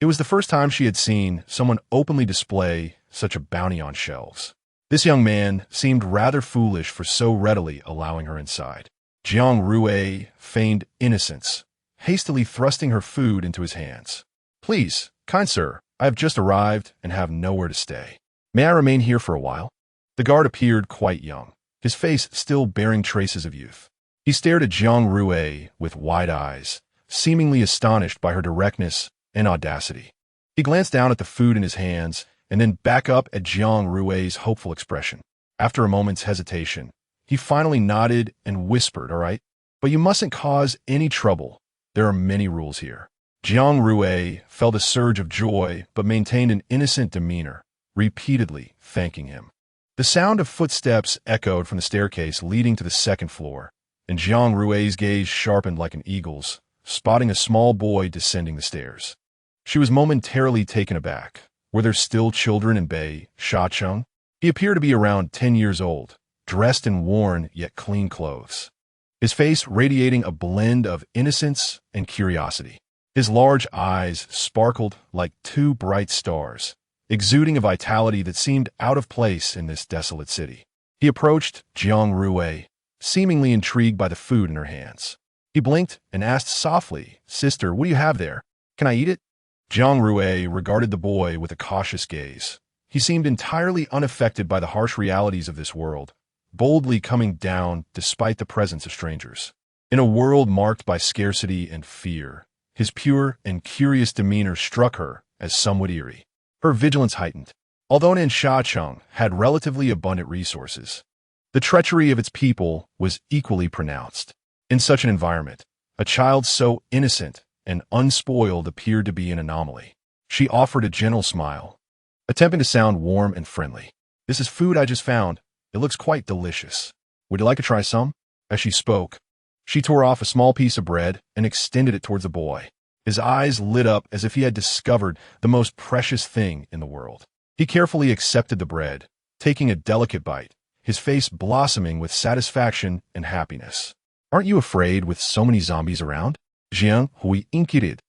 it was the first time she had seen someone openly display such a bounty on shelves. This young man seemed rather foolish for so readily allowing her inside. Jiang Rui feigned innocence, hastily thrusting her food into his hands. "Please, kind sir, I have just arrived and have nowhere to stay. May I remain here for a while?" The guard appeared quite young, his face still bearing traces of youth. He stared at Jiang Rui with wide eyes, seemingly astonished by her directness and audacity. He glanced down at the food in his hands and then back up at Jiang Rui's hopeful expression. After a moment's hesitation, he finally nodded and whispered, "All right, but you mustn't cause any trouble. There are many rules here." Jiang Rui felt a surge of joy but maintained an innocent demeanor, repeatedly thanking him. The sound of footsteps echoed from the staircase leading to the second floor, and Jiang Rui's gaze sharpened like an eagle's, spotting a small boy descending the stairs. She was momentarily taken aback. Were there still children in Bei Shacheng? He appeared to be around 10 years old, dressed in worn yet clean clothes, his face radiating a blend of innocence and curiosity. His large eyes sparkled like 2 bright stars, exuding a vitality that seemed out of place in this desolate city. He approached Jiang Rui, seemingly intrigued by the food in her hands. He blinked and asked softly, "Sister, what do you have there? Can I eat it?" Jiang Rui regarded the boy with a cautious gaze. He seemed entirely unaffected by the harsh realities of this world, boldly coming down despite the presence of strangers. In a world marked by scarcity and fear, his pure and curious demeanor struck her as somewhat eerie. Her vigilance heightened. Although Nansha had relatively abundant resources, the treachery of its people was equally pronounced. In such an environment, a child so innocent and unspoiled appeared to be an anomaly. She offered a gentle smile, attempting to sound warm and friendly. "This is food I just found. It looks quite delicious. Would you like to try some?" As she spoke, she tore off a small piece of bread and extended it towards the boy. His eyes lit up as if he had discovered the most precious thing in the world. He carefully accepted the bread, taking a delicate bite, his face blossoming with satisfaction and happiness. Aren't you afraid with so many zombies around? Jiang Rui inquired.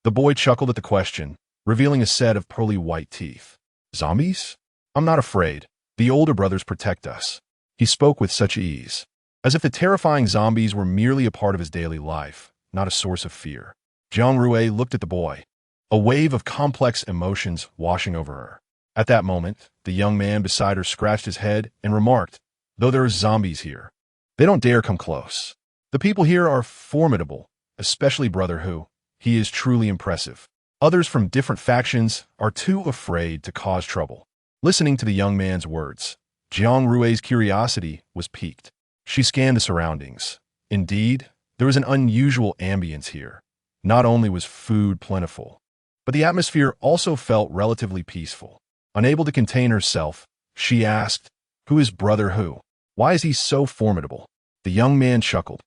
The boy chuckled at the question, revealing a set of pearly white teeth. Zombies? I'm not afraid. The older brothers protect us. He spoke with such ease, as if the terrifying zombies were merely a part of his daily life, not a source of fear. Jiang Rui looked at the boy, a wave of complex emotions washing over her. At that moment, the young man beside her scratched his head and remarked, though there are zombies here, they don't dare come close. The people here are formidable, especially Brother Hu. He is truly impressive. Others from different factions are too afraid to cause trouble. Listening to the young man's words, Jiang Rui's curiosity was piqued. She scanned the surroundings. Indeed, there was an unusual ambience here. Not only was food plentiful, but the atmosphere also felt relatively peaceful. Unable to contain herself, she asked, "Who is Brother Hu? Why is he so formidable?" The young man chuckled.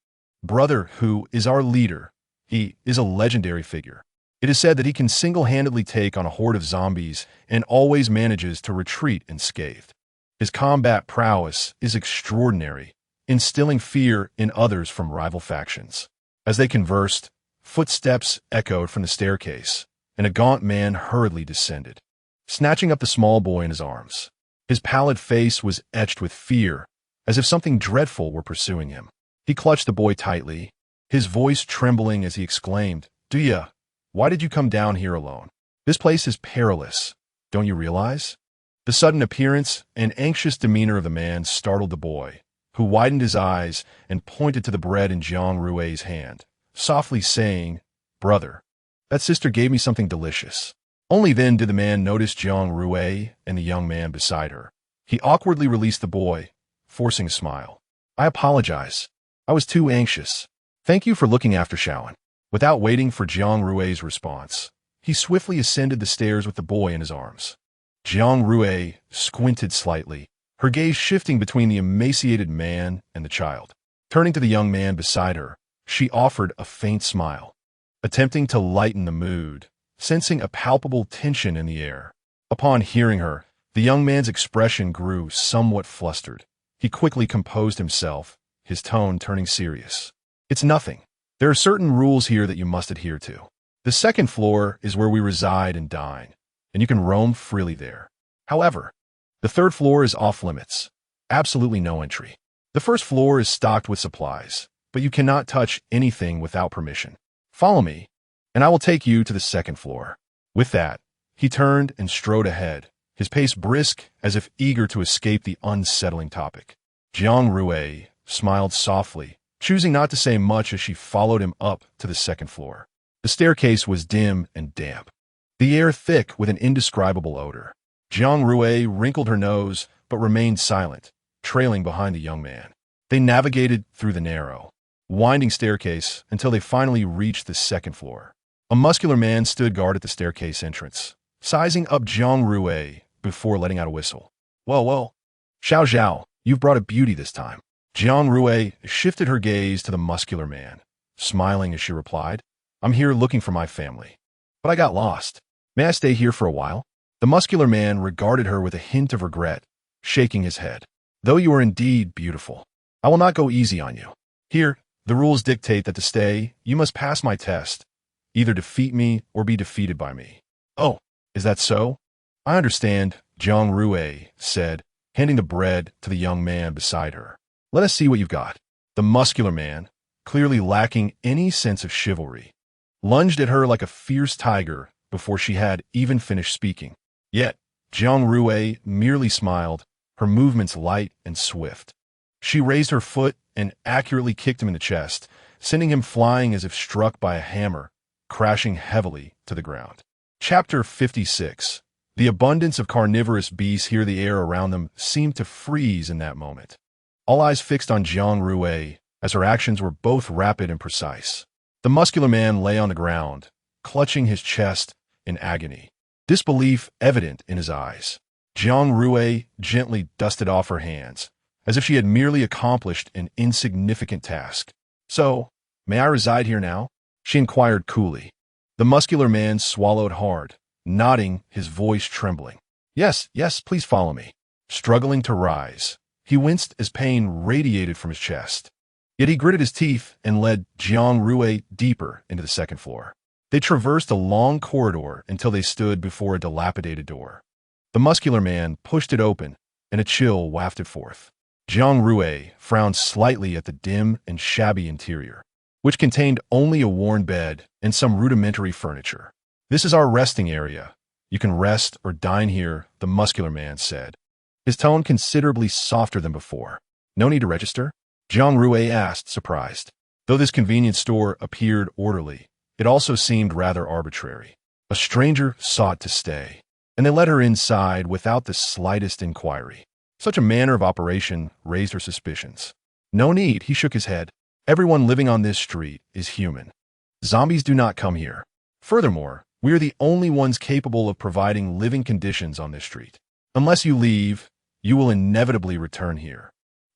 Brother Hu is our leader. He is a legendary figure. It is said that he can single-handedly take on a horde of zombies and always manages to retreat unscathed. His combat prowess is extraordinary, instilling fear in others from rival factions. As they conversed, footsteps echoed from the staircase, and a gaunt man hurriedly descended, snatching up the small boy in his arms. His pallid face was etched with fear, as if something dreadful were pursuing him. He clutched the boy tightly, his voice trembling as he exclaimed, Why did you come down here alone? This place is perilous. Don't you realize?" The sudden appearance and anxious demeanor of the man startled the boy, who widened his eyes and pointed to the bread in Jiang Rui's hand, softly saying, "Brother, that sister gave me something delicious." Only then did the man notice Jiang Rui and the young man beside her. He awkwardly released the boy, forcing a smile. "I apologize. I was too anxious. Thank you for looking after Shaoan." Without waiting for Jiang Rui's response, he swiftly ascended the stairs with the boy in his arms. Jiang Rui squinted slightly, her gaze shifting between the emaciated man and the child. Turning to the young man beside her, she offered a faint smile, attempting to lighten the mood, sensing a palpable tension in the air. Upon hearing her, the young man's expression grew somewhat flustered. He quickly composed himself, his tone turning serious. "It's nothing. There are certain rules here that you must adhere to. The second floor is where we reside and dine, and you can roam freely there. However, the third floor is off limits. Absolutely no entry. The first floor is stocked with supplies, but you cannot touch anything without permission. Follow me, and I will take you to the second floor." With that, he turned and strode ahead, his pace brisk as if eager to escape the unsettling topic. Jiang Rui smiled softly, choosing not to say much as she followed him up to the second floor. The staircase was dim and damp, the air thick with an indescribable odor. Jiang Rui wrinkled her nose but remained silent, trailing behind the young man. They navigated through the narrow, winding staircase until they finally reached the second floor. A muscular man stood guard at the staircase entrance, sizing up Jiang Rui before letting out a whistle. Well, Xiao Zhao, you've brought a beauty this time." Jiang Rui shifted her gaze to the muscular man, smiling as she replied, "I'm here looking for my family, but I got lost. May I stay here for a while?" The muscular man regarded her with a hint of regret, shaking his head. "Though you are indeed beautiful, I will not go easy on you. Here, the rules dictate that to stay, you must pass my test, either defeat me or be defeated by me." "Oh, is that so? I understand," Jiang Rui said, handing the bread to the young man beside her. "Let us see what you've got." The muscular man, clearly lacking any sense of chivalry, lunged at her like a fierce tiger before she had even finished speaking. Yet, Jiang Rui merely smiled, her movements light and swift. She raised her foot and accurately kicked him in the chest, sending him flying as if struck by a hammer, crashing heavily to the ground. Chapter 56. The abundance of carnivorous beasts here, the air around them seemed to freeze in that moment. All eyes fixed on Jiang Rui, as her actions were both rapid and precise. The muscular man lay on the ground, clutching his chest in agony, disbelief evident in his eyes. Jiang Rui gently dusted off her hands, as if she had merely accomplished an insignificant task. "So, may I reside here now?" she inquired coolly. The muscular man swallowed hard, nodding, his voice trembling. Yes, please follow me." struggling to rise. He winced as pain radiated from his chest. Yet he gritted his teeth and led Jiang Rui deeper into the second floor. They traversed a long corridor until they stood before a dilapidated door. The muscular man pushed it open, and a chill wafted forth. Jiang Rui frowned slightly at the dim and shabby interior, which contained only a worn bed and some rudimentary furniture. "This is our resting area. You can rest or dine here," the muscular man said, his tone considerably softer than before. "No need to register?" Jiang Rui asked, surprised. Though this convenience store appeared orderly, it also seemed rather arbitrary. A stranger sought to stay, and they let her inside without the slightest inquiry. Such a manner of operation raised her suspicions. "No need," he shook his head. "Everyone living on this street is human. Zombies do not come here. Furthermore, we are the only ones capable of providing living conditions on this street. Unless you leave, you will inevitably return here.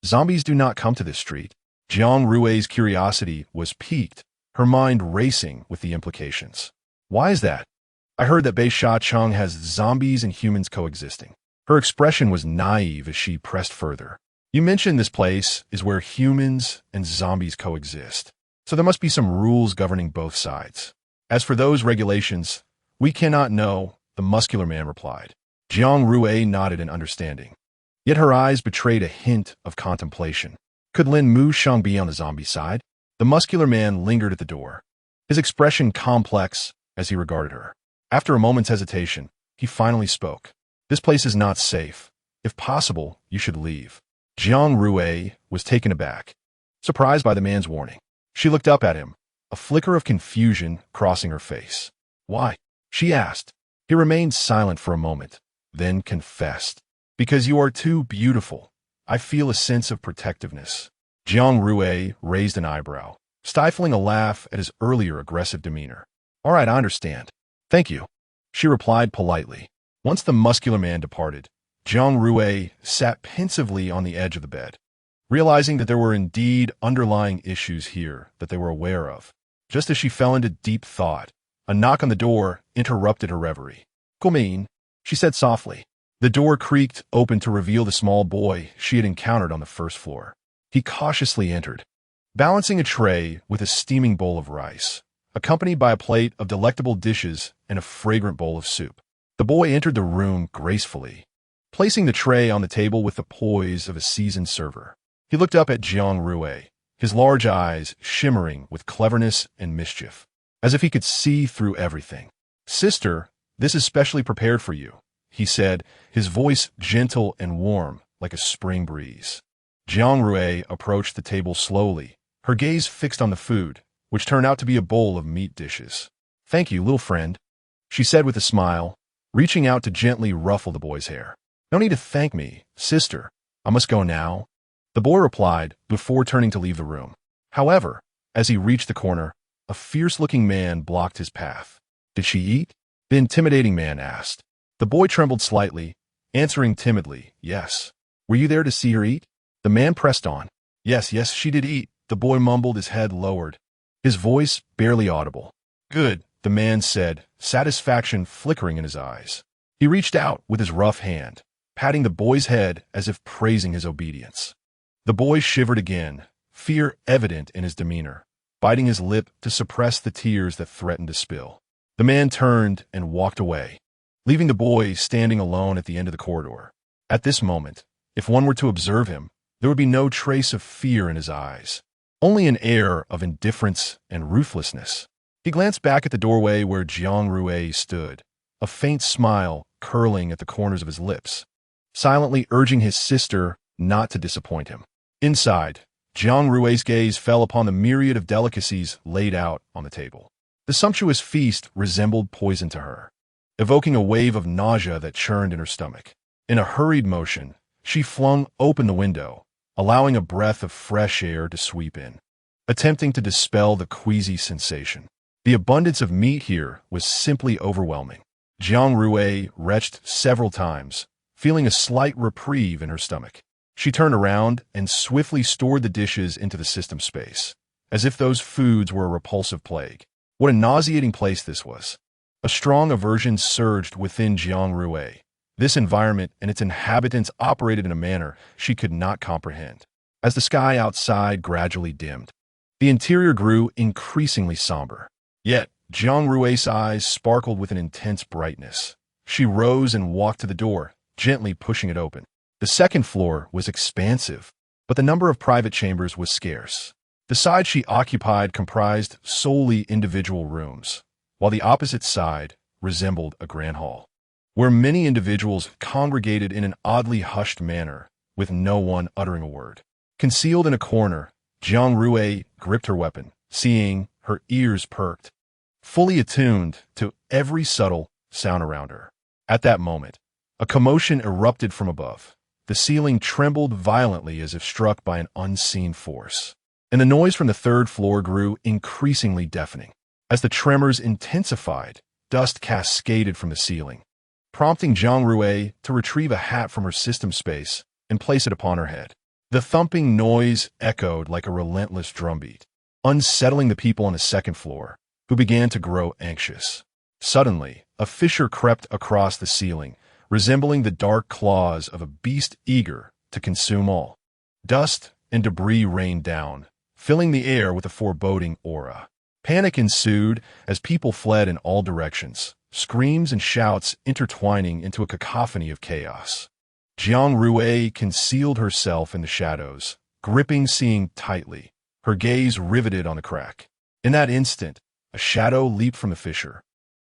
Zombies do not come to this street." Jiang Rui's curiosity was piqued, her mind racing with the implications. "Why is that? I heard that Bei Chung has zombies and humans coexisting." Her expression was naive as she pressed further. "You mentioned this place is where humans and zombies coexist, so there must be some rules governing both sides. As for those regulations, we cannot know," the muscular man replied. Jiang Rui nodded in understanding, yet her eyes betrayed a hint of contemplation. Could Lin Mu Sheng be on the zombie side? The muscular man lingered at the door, his expression complex as he regarded her. After a moment's hesitation, he finally spoke. "This place is not safe. If possible, you should leave." Jiang Rui was taken aback, surprised by the man's warning. She looked up at him, a flicker of confusion crossing her face. "Why?" she asked. He remained silent for a moment, then confessed. "Because you are too beautiful. I feel a sense of protectiveness." Jiang Rui raised an eyebrow, stifling a laugh at his earlier aggressive demeanor. "All right, I understand. Thank you," she replied politely. Once the muscular man departed, Jiang Rui sat pensively on the edge of the bed, realizing that there were indeed underlying issues here that they were aware of. Just as she fell into deep thought, a knock on the door interrupted her reverie. "Come in," she said softly. The door creaked open to reveal the small boy she had encountered on the first floor. He cautiously entered, balancing a tray with a steaming bowl of rice, accompanied by a plate of delectable dishes and a fragrant bowl of soup. The boy entered the room gracefully, placing the tray on the table with the poise of a seasoned server. He looked up at Jiang Rui, his large eyes shimmering with cleverness and mischief, as if he could see through everything. "Sister, this is specially prepared for you," he said, his voice gentle and warm like a spring breeze. Jiang Rui approached the table slowly, her gaze fixed on the food, which turned out to be a bowl of meat dishes. "Thank you, little friend," she said with a smile, reaching out to gently ruffle the boy's hair. "No need to thank me, sister. I must go now," the boy replied before turning to leave the room. However, as he reached the corner, a fierce-looking man blocked his path. "Did she eat?" the intimidating man asked. The boy trembled slightly, answering timidly, "Yes." "Were you there to see her eat?" The man pressed on. Yes, she did eat," the boy mumbled, his head lowered, his voice barely audible. "Good," the man said, satisfaction flickering in his eyes. He reached out with his rough hand, patting the boy's head as if praising his obedience. The boy shivered again, fear evident in his demeanor, biting his lip to suppress the tears that threatened to spill. The man turned and walked away, leaving the boy standing alone at the end of the corridor. At this moment, if one were to observe him, there would be no trace of fear in his eyes, only an air of indifference and ruthlessness. He glanced back at the doorway where Jiang Rui stood, a faint smile curling at the corners of his lips, silently urging his sister not to disappoint him. Inside, Jiang Rui's gaze fell upon the myriad of delicacies laid out on the table. The sumptuous feast resembled poison to her, evoking a wave of nausea that churned in her stomach. In a hurried motion, she flung open the window, allowing a breath of fresh air to sweep in, attempting to dispel the queasy sensation. The abundance of meat here was simply overwhelming. Jiang Rui retched several times, feeling a slight reprieve in her stomach. She turned around and swiftly stored the dishes into the system space, as if those foods were a repulsive plague. What a nauseating place this was. A strong aversion surged within Jiang Rui, This environment and its inhabitants operated in a manner she could not comprehend. As the sky outside gradually dimmed, the interior grew increasingly somber. Yet, Jiang Rui's eyes sparkled with an intense brightness. She rose and walked to the door, gently pushing it open. The second floor was expansive, but the number of private chambers was scarce. The side she occupied comprised solely individual rooms, while the opposite side resembled a grand hall, where many individuals congregated in an oddly hushed manner, with no one uttering a word. Concealed in a corner, Jiang Rui gripped her weapon, seeing her ears perked, fully attuned to every subtle sound around her. At that moment, a commotion erupted from above. The ceiling trembled violently as if struck by an unseen force, and the noise from the third floor grew increasingly deafening. As the tremors intensified, dust cascaded from the ceiling, prompting Jiang Rui to retrieve a hat from her system space and place it upon her head. The thumping noise echoed like a relentless drumbeat, unsettling the people on the second floor, who began to grow anxious. Suddenly, a fissure crept across the ceiling, resembling the dark claws of a beast eager to consume all. Dust and debris rained down, filling the air with a foreboding aura. Panic ensued as people fled in all directions, screams and shouts intertwining into a cacophony of chaos. Jiang Rui concealed herself in the shadows, gripping Seeing tightly, her gaze riveted on the crack. In that instant, a shadow leaped from the fissure,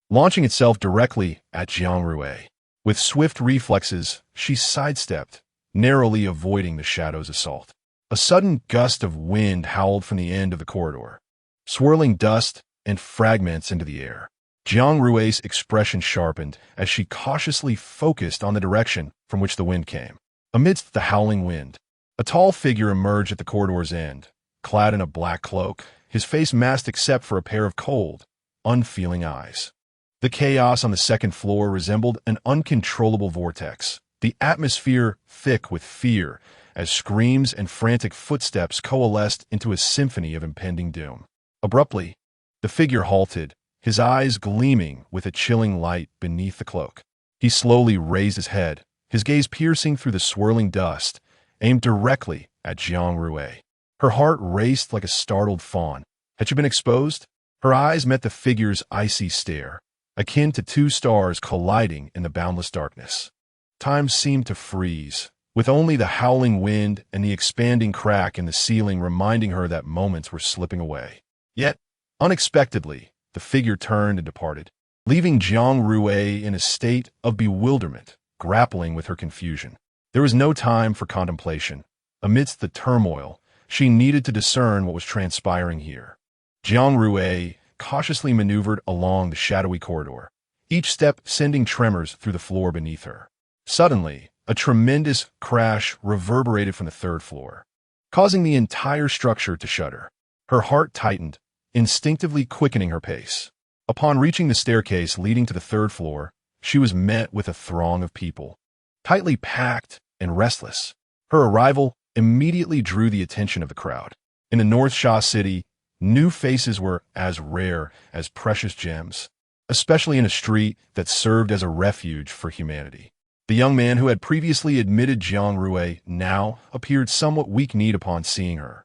launching itself directly at Jiang Rui. With swift reflexes, she sidestepped, narrowly avoiding the shadow's assault. A sudden gust of wind howled from the end of the corridor, swirling dust and fragments into the air. Jiang Rui's expression sharpened as she cautiously focused on the direction from which the wind came. Amidst the howling wind, a tall figure emerged at the corridor's end, clad in a black cloak, his face masked except for a pair of cold, unfeeling eyes. The chaos on the second floor resembled an uncontrollable vortex, the atmosphere thick with fear as screams and frantic footsteps coalesced into a symphony of impending doom. Abruptly, the figure halted, his eyes gleaming with a chilling light beneath the cloak. He slowly raised his head, his gaze piercing through the swirling dust, aimed directly at Jiang Rui. Her heart raced like a startled fawn. Had she been exposed? Her eyes met the figure's icy stare, akin to two stars colliding in the boundless darkness. Time seemed to freeze, with only the howling wind and the expanding crack in the ceiling reminding her that moments were slipping away. Yet, unexpectedly, the figure turned and departed, leaving Jiang Rui in a state of bewilderment, grappling with her confusion. There was no time for contemplation. Amidst the turmoil, she needed to discern what was transpiring here. Jiang Rui cautiously maneuvered along the shadowy corridor, each step sending tremors through the floor beneath her. Suddenly, a tremendous crash reverberated from the third floor, causing the entire structure to shudder. Her heart tightened, instinctively quickening her pace. Upon reaching the staircase leading to the third floor, she was met with a throng of people, tightly packed and restless. Her arrival immediately drew the attention of the crowd. In the North Sha city, new faces were as rare as precious gems, especially in a street that served as a refuge for humanity. The young man who had previously admitted Jiang Rui now appeared somewhat weak-kneed upon seeing her,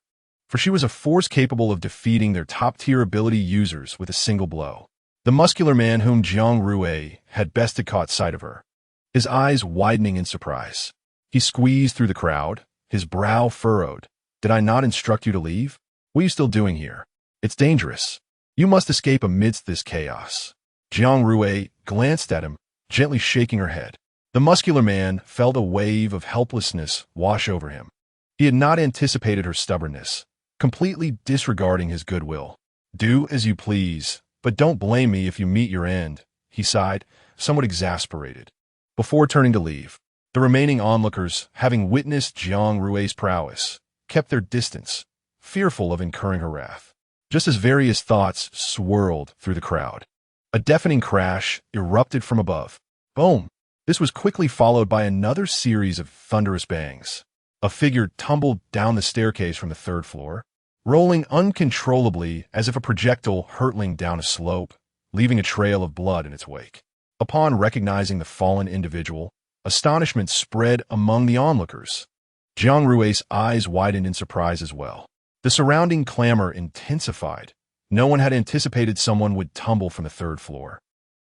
for she was a force capable of defeating their top-tier ability users with a single blow. The muscular man whom Jiang Rui had bested caught sight of her, his eyes widening in surprise. He squeezed through the crowd, his brow furrowed. "Did I not instruct you to leave? What are you still doing here? It's dangerous. You must escape amidst this chaos." Jiang Rui glanced at him, gently shaking her head. The muscular man felt a wave of helplessness wash over him. He had not anticipated her stubbornness, completely disregarding his goodwill. "Do as you please, but don't blame me if you meet your end," he sighed, somewhat exasperated. Before turning to leave, the remaining onlookers, having witnessed Jiang Rui's prowess, kept their distance, fearful of incurring her wrath. Just as various thoughts swirled through the crowd, a deafening crash erupted from above. Boom! This was quickly followed by another series of thunderous bangs. A figure tumbled down the staircase from the third floor, rolling uncontrollably as if a projectile hurtling down a slope, leaving a trail of blood in its wake. Upon recognizing the fallen individual, Astonishment spread among the onlookers. Jiang Rui's eyes widened in surprise as well. The surrounding clamor intensified. No one had anticipated someone would tumble from the third floor,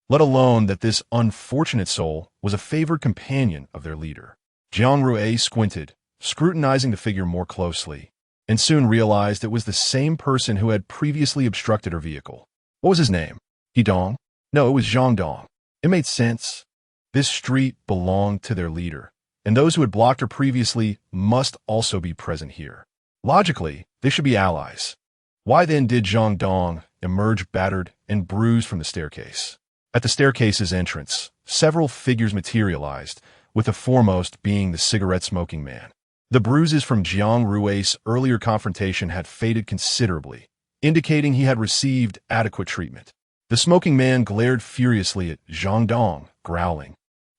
let alone that this unfortunate soul was a favored companion of their leader. Jiang Rui squinted, scrutinizing the figure more closely, and soon realized it was the same person who had previously obstructed her vehicle. What was his name? Dong? No, it was Zhang Dong. It made sense. This street belonged to their leader, and those who had blocked her previously must also be present here. Logically, they should be allies. Why then did Zhang Dong emerge battered and bruised from the staircase? At the staircase's entrance, several figures materialized, with the foremost being the cigarette-smoking man. The bruises from Jiang Rui's earlier confrontation had faded considerably, indicating he had received adequate treatment. The smoking man glared furiously at Zhang Dong, growling,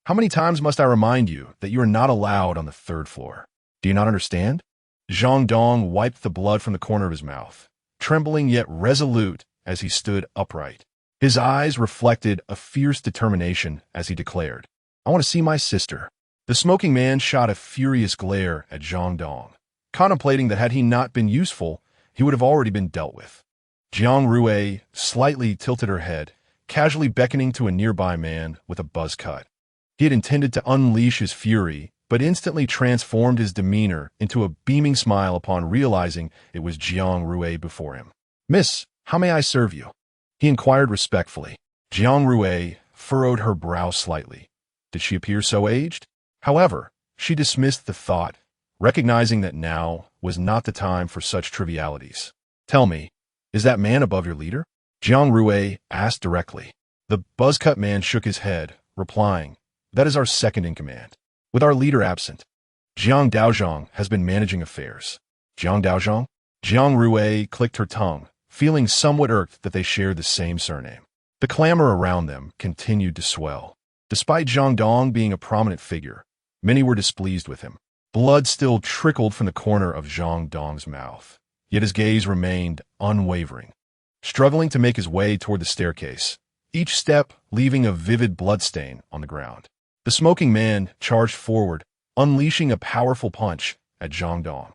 "How many times must I remind you that you are not allowed on the third floor? Do you not understand?" Zhang Dong wiped the blood from the corner of his mouth, trembling yet resolute as he stood upright. His eyes reflected a fierce determination as he declared, "I want to see my sister." The smoking man shot a furious glare at Zhang Dong, contemplating that had he not been useful, he would have already been dealt with. Jiang Rui slightly tilted her head, casually beckoning to a nearby man with a buzz cut. He had intended to unleash his fury, but instantly transformed his demeanor into a beaming smile upon realizing it was Jiang Rui before him. "Miss, how may I serve you?" he inquired respectfully. Jiang Rui furrowed her brow slightly. Did she appear so aged? However, she dismissed the thought, recognizing that now was not the time for such trivialities. "Tell me, is that man above your leader?" Jiang Rui asked directly. The buzzcut man shook his head, replying, "That is our second in command. With our leader absent, Jiang Daozhong has been managing affairs." Jiang Daozhong? Jiang Rui clicked her tongue, feeling somewhat irked that they shared the same surname. The clamor around them continued to swell. Despite Zhang Dong being a prominent figure, many were displeased with him. Blood still trickled from the corner of Zhang Dong's mouth, yet his gaze remained unwavering. Struggling to make his way toward the staircase, each step leaving a vivid bloodstain on the ground, the smoking man charged forward, unleashing a powerful punch at Zhang Dong,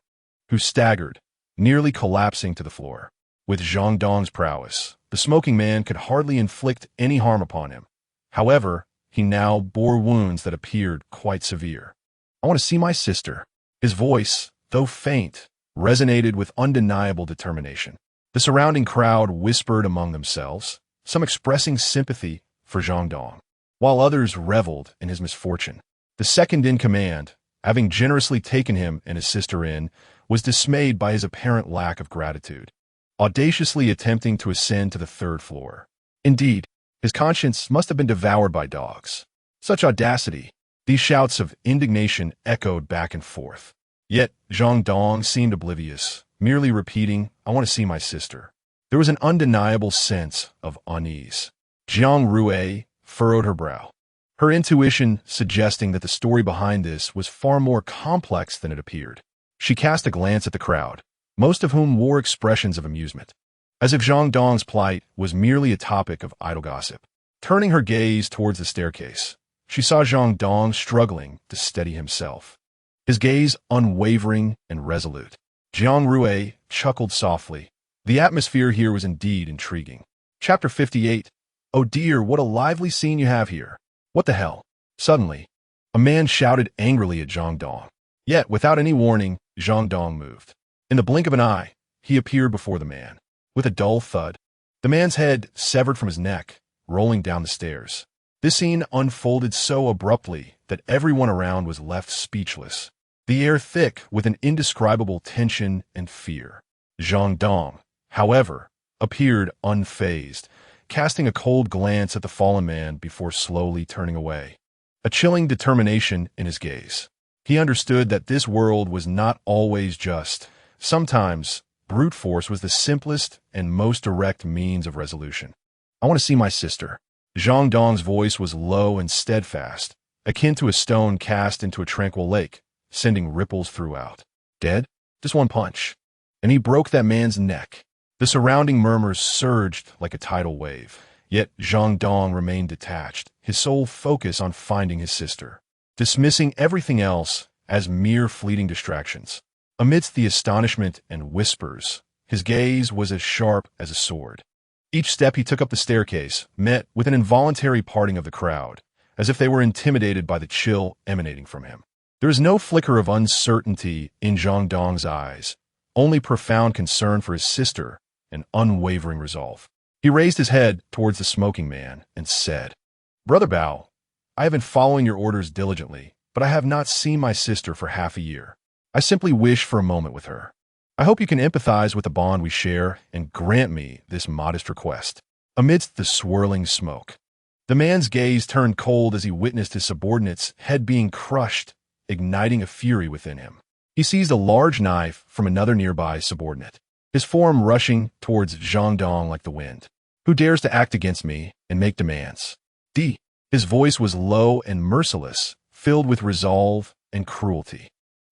who staggered, nearly collapsing to the floor. With Zhang Dong's prowess, the smoking man could hardly inflict any harm upon him. However, he now bore wounds that appeared quite severe. "I want to see my sister." His voice, though faint, resonated with undeniable determination. The surrounding crowd whispered among themselves, some expressing sympathy for Zhang Dong, while others reveled in his misfortune. The second in command, having generously taken him and his sister in, was dismayed by his apparent lack of gratitude, audaciously attempting to ascend to the third floor. Indeed, his conscience must have been devoured by dogs. Such audacity! These shouts of indignation echoed back and forth. Yet Zhang Dong seemed oblivious, merely repeating, "I want to see my sister." There was an undeniable sense of unease. Jiang Rui furrowed her brow, her intuition suggesting that the story behind this was far more complex than it appeared. She cast a glance at the crowd, most of whom wore expressions of amusement, as if Zhang Dong's plight was merely a topic of idle gossip. Turning her gaze towards the staircase, she saw Zhang Dong struggling to steady himself, his gaze unwavering and resolute. Jiang Rui chuckled softly. The atmosphere here was indeed intriguing. Chapter 58. "Oh dear, what a lively scene you have here. What the hell?" Suddenly, a man shouted angrily at Zhang Dong. Yet, without any warning, Zhang Dong moved. In the blink of an eye, he appeared before the man. With a dull thud, the man's head severed from his neck, rolling down the stairs. This scene unfolded so abruptly that everyone around was left speechless, the air thick with an indescribable tension and fear. Zhang Dong, however, appeared unfazed, casting a cold glance at the fallen man before slowly turning away, a chilling determination in his gaze. He understood that this world was not always just. Sometimes, brute force was the simplest and most direct means of resolution. "I want to see my sister." Zhang Dong's voice was low and steadfast, akin to a stone cast into a tranquil lake, sending ripples throughout. "Dead? Just one punch, and he broke that man's neck." The surrounding murmurs surged like a tidal wave, yet Zhang Dong remained detached, his sole focus on finding his sister. dismissing everything else as mere fleeting distractions. Amidst the astonishment and whispers, his gaze was as sharp as a sword. Each step he took up the staircase met with an involuntary parting of the crowd, as if they were intimidated by the chill emanating from him. There was no flicker of uncertainty in Jiang Dong's eyes, only profound concern for his sister and unwavering resolve. He raised his head towards the smoking man and said, "Brother Bao, I have been following your orders diligently, but I have not seen my sister for half a year. I simply wish for a moment with her. I hope you can empathize with the bond we share and grant me this modest request." Amidst the swirling smoke, the man's gaze turned cold as he witnessed his subordinate's head being crushed, igniting a fury within him. He seized a large knife from another nearby subordinate, his form rushing towards Jiang Dong like the wind. "Who dares to act against me and make demands?" His voice was low and merciless, filled with resolve and cruelty.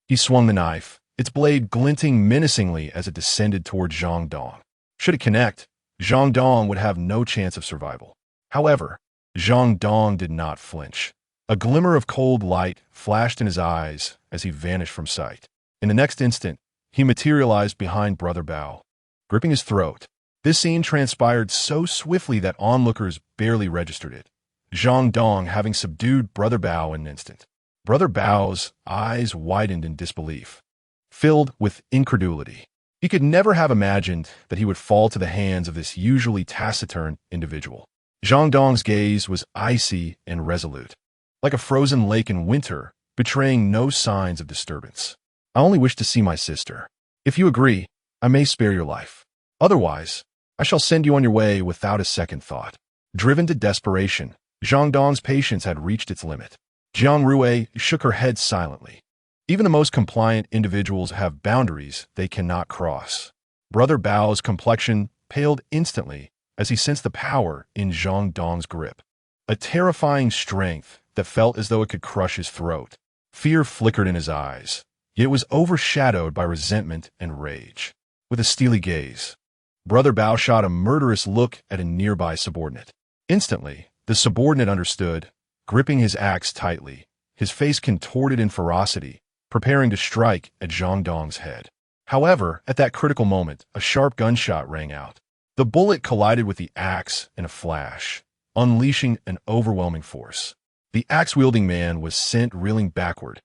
He swung the knife, its blade glinting menacingly as it descended toward Jiang Dong. Should it connect, Jiang Dong would have no chance of survival. However, Jiang Dong did not flinch. A glimmer of cold light flashed in his eyes as he vanished from sight. In the next instant, he materialized behind Brother Bao, gripping his throat. This scene transpired so swiftly that onlookers barely registered it, Jiang Dong having subdued Brother Bao in an instant. Brother Bao's eyes widened in disbelief, filled with incredulity. He could never have imagined that he would fall to the hands of this usually taciturn individual. Jiang Dong's gaze was icy and resolute, like a frozen lake in winter, betraying no signs of disturbance. "I only wish to see my sister. If you agree, I may spare your life. Otherwise, I shall send you on your way without a second thought." Driven to desperation, Jiang Dong's patience had reached its limit. Jiang Rui shook her head silently. Even the most compliant individuals have boundaries they cannot cross. Brother Bao's complexion paled instantly as he sensed the power in Jiang Dong's grip, a terrifying strength that felt as though it could crush his throat. Fear flickered in his eyes, yet it was overshadowed by resentment and rage. With a steely gaze, Brother Bao shot a murderous look at a nearby subordinate. Instantly, the subordinate understood, gripping his axe tightly, his face contorted in ferocity, preparing to strike at Jiang Dong's head. However, at that critical moment, a sharp gunshot rang out. The bullet collided with the axe in a flash, unleashing an overwhelming force. The axe-wielding man was sent reeling backward,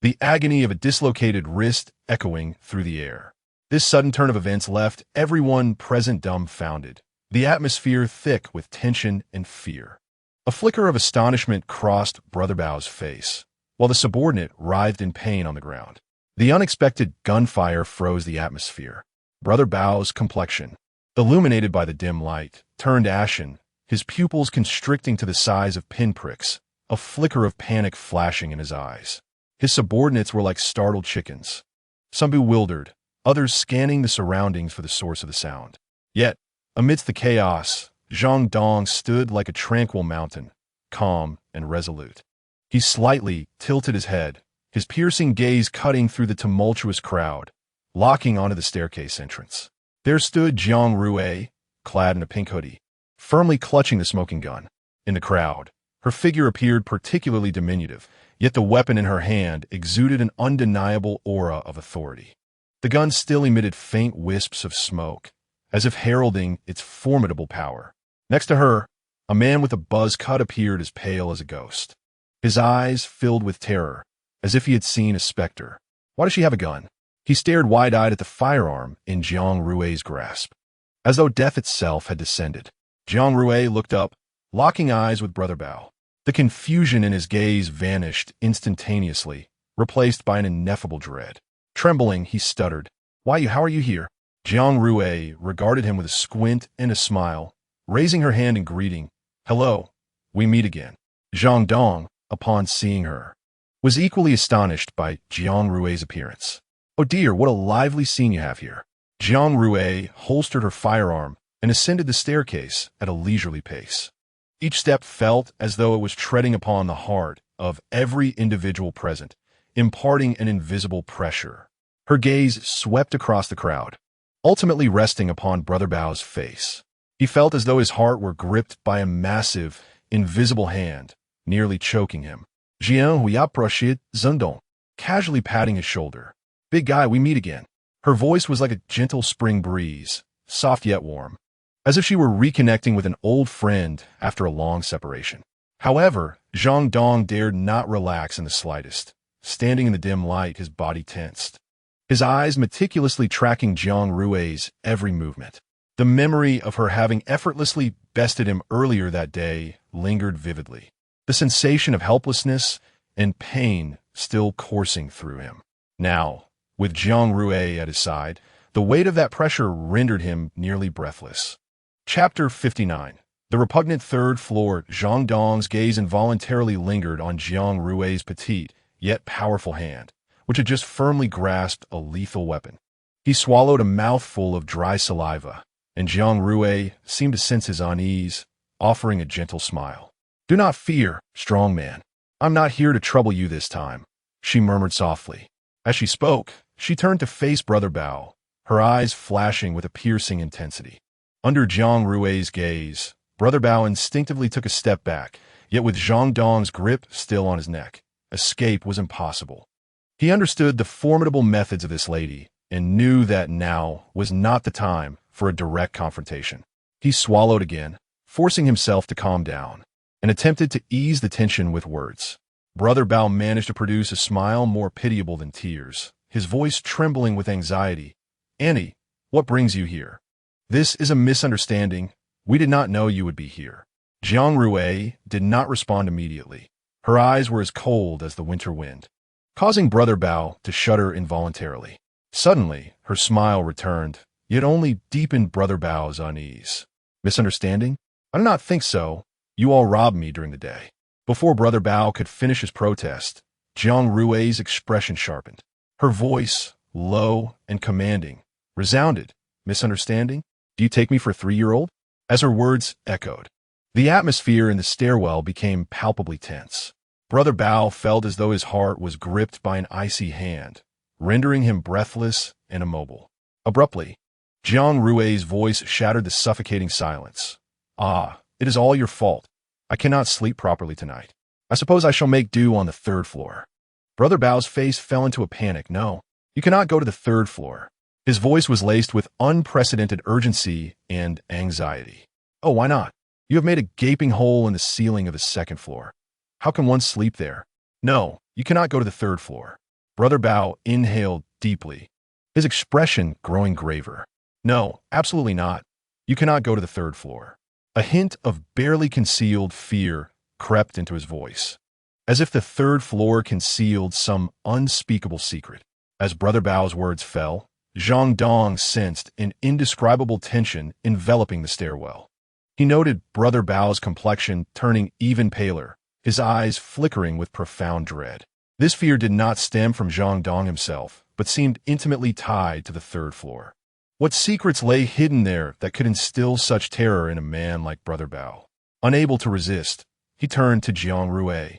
the agony of a dislocated wrist echoing through the air. This sudden turn of events left everyone present dumbfounded, the atmosphere thick with tension and fear. A flicker of astonishment crossed Brother Bao's face, while the subordinate writhed in pain on the ground. The unexpected gunfire froze the atmosphere. Brother Bao's complexion, illuminated by the dim light, turned ashen, his pupils constricting to the size of pinpricks, a flicker of panic flashing in his eyes. His subordinates were like startled chickens, some bewildered, others scanning the surroundings for the source of the sound. Yet, amidst the chaos, Jiang Dong stood like a tranquil mountain, calm and resolute. He slightly tilted his head, his piercing gaze cutting through the tumultuous crowd, locking onto the staircase entrance. There stood Jiang Rui, clad in a pink hoodie, firmly clutching the smoking gun. In the crowd, her figure appeared particularly diminutive, yet the weapon in her hand exuded an undeniable aura of authority. The gun still emitted faint wisps of smoke, as if heralding its formidable power. Next to her, a man with a buzz cut appeared as pale as a ghost, his eyes filled with terror, as if he had seen a specter. "Why does she have a gun?" He stared wide-eyed at the firearm in Jiang Rui's grasp, as though death itself had descended. Jiang Rui looked up, locking eyes with Brother Bao. The confusion in his gaze vanished instantaneously, replaced by an ineffable dread. Trembling, he stuttered, How are you here?" Jiang Rui regarded him with a squint and a smile, raising her hand in greeting. "Hello, we meet again." Jiang Dong, upon seeing her, was equally astonished by Jiang Rui's appearance. "Oh dear, what a lively scene you have here." Jiang Rui holstered her firearm and ascended the staircase at a leisurely pace. Each step felt as though it was treading upon the heart of every individual present, imparting an invisible pressure. Her gaze swept across the crowd, ultimately resting upon Brother Bao's face. He felt as though his heart were gripped by a massive, invisible hand, nearly choking him. Jiang Rui approached Zundong, casually patting his shoulder. Big guy, we meet again. Her voice was like a gentle spring breeze, soft yet warm, as if she were reconnecting with an old friend after a long separation. However, Zhang Dong dared not relax in the slightest. Standing in the dim light, his body tensed, his eyes meticulously tracking Jiang Rui's every movement. The memory of her having effortlessly bested him earlier that day lingered vividly, the sensation of helplessness and pain still coursing through him. Now, with Jiang Rui at his side, the weight of that pressure rendered him nearly breathless. Chapter 59. The repugnant third floor. Zhang Dong's gaze involuntarily lingered on Jiang Rui's petite, yet powerful hand, which had just firmly grasped a lethal weapon. He swallowed a mouthful of dry saliva, and Jiang Rui seemed to sense his unease, offering a gentle smile. "Do not fear, strong man. I'm not here to trouble you this time," she murmured softly. As she spoke, she turned to face Brother Bao, her eyes flashing with a piercing intensity. Under Jiang Rui's gaze, Brother Bao instinctively took a step back, yet with Zhang Dong's grip still on his neck, escape was impossible. He understood the formidable methods of this lady and knew that now was not the time for a direct confrontation. He swallowed again, forcing himself to calm down, and attempted to ease the tension with words. Brother Bao managed to produce a smile more pitiable than tears, his voice trembling with anxiety. "Annie, what brings you here? This is a misunderstanding. We did not know you would be here." Jiang Rui did not respond immediately. Her eyes were as cold as the winter wind, causing Brother Bao to shudder involuntarily. Suddenly, her smile returned, yet only deepened Brother Bao's unease. "Misunderstanding? I do not think so. You all robbed me during the day." Before Brother Bao could finish his protest, Jiang Rui's expression sharpened. Her voice, low and commanding, resounded. "Misunderstanding? Do you take me for a 3-year-old? As her words echoed, the atmosphere in the stairwell became palpably tense. Brother Bao felt as though his heart was gripped by an icy hand, rendering him breathless and immobile. Abruptly, Jiang Rui's voice shattered the suffocating silence. "Ah, it is all your fault. I cannot sleep properly tonight. I suppose I shall make do on the 3rd floor." Brother Bao's face fell into a panic. "No, you cannot go to the 3rd floor." His voice was laced with unprecedented urgency and anxiety. "Oh, why not? You have made a gaping hole in the ceiling of the 2nd floor. How can one sleep there? No, you cannot go to the 3rd floor." Brother Bao inhaled deeply, his expression growing graver. "No, absolutely not. You cannot go to the 3rd floor." A hint of barely concealed fear crept into his voice, as if the 3rd floor concealed some unspeakable secret. As Brother Bao's words fell, Zhang Dong sensed an indescribable tension enveloping the stairwell. He noted Brother Bao's complexion turning even paler, his eyes flickering with profound dread. This fear did not stem from Zhang Dong himself, but seemed intimately tied to the 3rd floor. What secrets lay hidden there that could instill such terror in a man like Brother Bao? Unable to resist, he turned to Jiang Rui,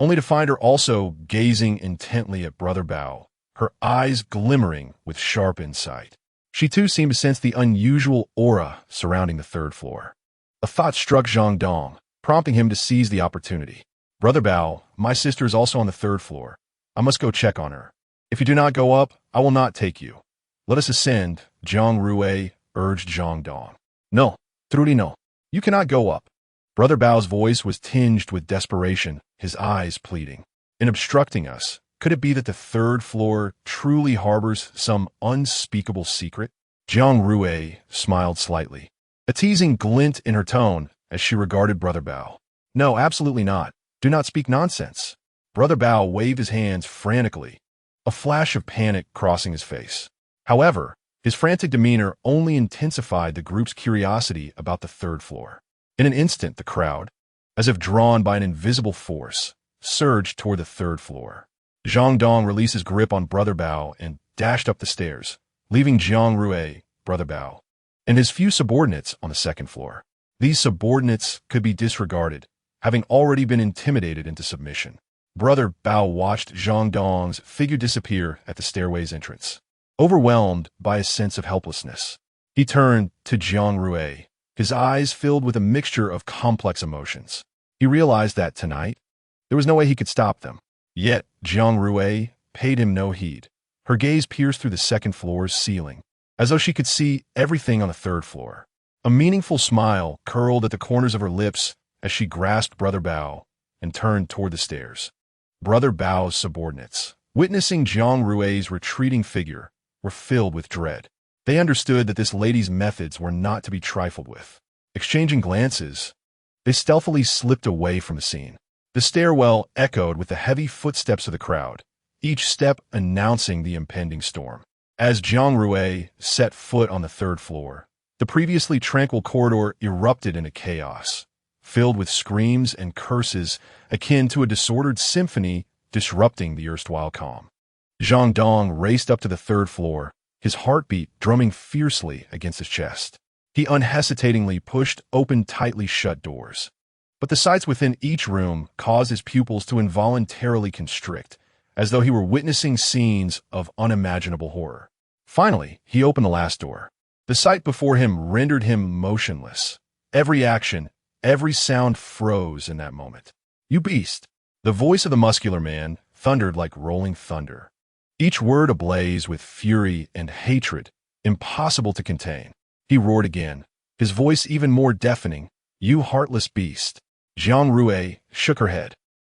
only to find her also gazing intently at Brother Bao, her eyes glimmering with sharp insight. She too seemed to sense the unusual aura surrounding the 3rd floor. A thought struck Zhang Dong, prompting him to seize the opportunity. "Brother Bao, my sister is also on the 3rd floor. I must go check on her. If you do not go up, I will not take you. Let us ascend," Jiang Rui urged Zhang Dong. "No, truly no. You cannot go up." Brother Bao's voice was tinged with desperation, his eyes pleading. "In obstructing us, could it be that the 3rd floor truly harbors some unspeakable secret?" Jiang Rui smiled slightly, a teasing glint in her tone as she regarded Brother Bao. "No, absolutely not. Do not speak nonsense." Brother Bao waved his hands frantically, a flash of panic crossing his face. However, his frantic demeanor only intensified the group's curiosity about the 3rd floor. In an instant, the crowd, as if drawn by an invisible force, surged toward the 3rd floor. Zhang Dong released his grip on Brother Bao and dashed up the stairs, leaving Jiang Rui, Brother Bao, and his few subordinates on the 2nd floor. These subordinates could be disregarded, having already been intimidated into submission. Brother Bao watched Zhang Dong's figure disappear at the stairway's entrance. Overwhelmed by a sense of helplessness, he turned to Jiang Rui, his eyes filled with a mixture of complex emotions. He realized that tonight, There was no way he could stop them. Yet, Jiang Rui paid him no heed. Her gaze pierced through the second floor's ceiling, as though she could see everything on the third floor. A meaningful smile curled at the corners of her lips as she grasped Brother Bao and turned toward the stairs. Brother Bao's subordinates, witnessing Jiang Rui's retreating figure, were filled with dread. They understood that this lady's methods were not to be trifled with. Exchanging glances, they stealthily slipped away from the scene. The stairwell echoed with the heavy footsteps of the crowd, each step announcing the impending storm. As Jiang Rui set foot on the third floor, the previously tranquil corridor erupted into chaos, filled with screams and curses akin to a disordered symphony disrupting the erstwhile calm. Zhang Dong raced up to the third floor, his heartbeat drumming fiercely against his chest. He unhesitatingly pushed open tightly shut doors. But the sights within each room caused his pupils to involuntarily constrict, as though he were witnessing scenes of unimaginable horror. Finally, he opened the last door. The sight before him rendered him motionless. Every action, every sound froze in that moment. "You beast!" The voice of the muscular man thundered like rolling thunder, each word ablaze with fury and hatred, impossible to contain. He roared again, his voice even more deafening. "You heartless beast!" Jiang Rui shook her head,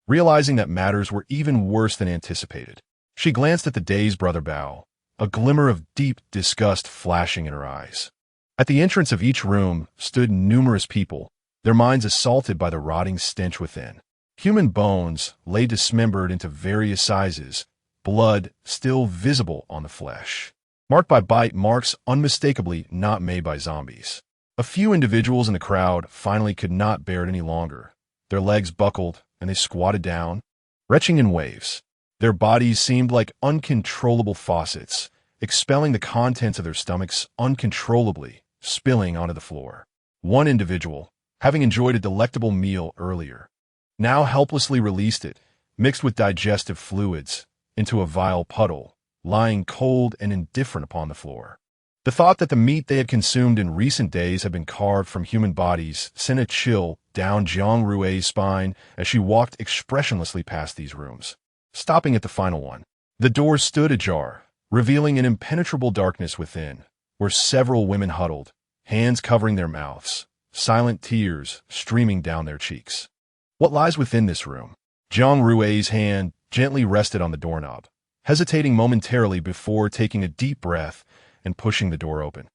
realizing that matters were even worse than anticipated. She glanced at the dazed Brother Bao, a glimmer of deep disgust flashing in her eyes. At the entrance of each room stood numerous people, their minds assaulted by the rotting stench within. Human bones lay dismembered into various sizes, blood still visible on the flesh, marked by bite marks unmistakably not made by zombies. A few individuals in the crowd finally could not bear it any longer. Their legs buckled and they squatted down, retching in waves. Their bodies seemed like uncontrollable faucets, expelling the contents of their stomachs uncontrollably, spilling onto the floor. One individual, having enjoyed a delectable meal earlier, now helplessly released it, mixed with digestive fluids, into a vile puddle, lying cold and indifferent upon the floor. The thought that the meat they had consumed in recent days had been carved from human bodies sent a chill down Jiang Rui's spine as she walked expressionlessly past these rooms. Stopping at the final one, the door stood ajar, revealing an impenetrable darkness within, where several women huddled, hands covering their mouths, silent tears streaming down their cheeks. What lies within this room? Jiang Rui's hand gently rested on the doorknob, hesitating momentarily before taking a deep breath and pushing the door open.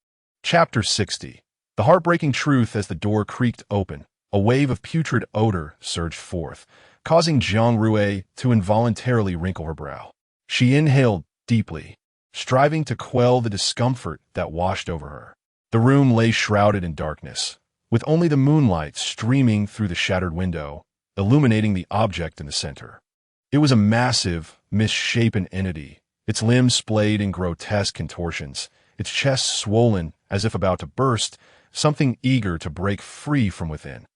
Chapter 60. The heartbreaking truth. As the door creaked open, a wave of putrid odor surged forth, causing Jiang Rui to involuntarily wrinkle her brow. She inhaled deeply, striving to quell the discomfort that washed over her. The room lay shrouded in darkness, with only the moonlight streaming through the shattered window, illuminating the object in the center. It was a massive, misshapen entity, its limbs splayed in grotesque contortions, its chest swollen as if about to burst, something eager to break free from within.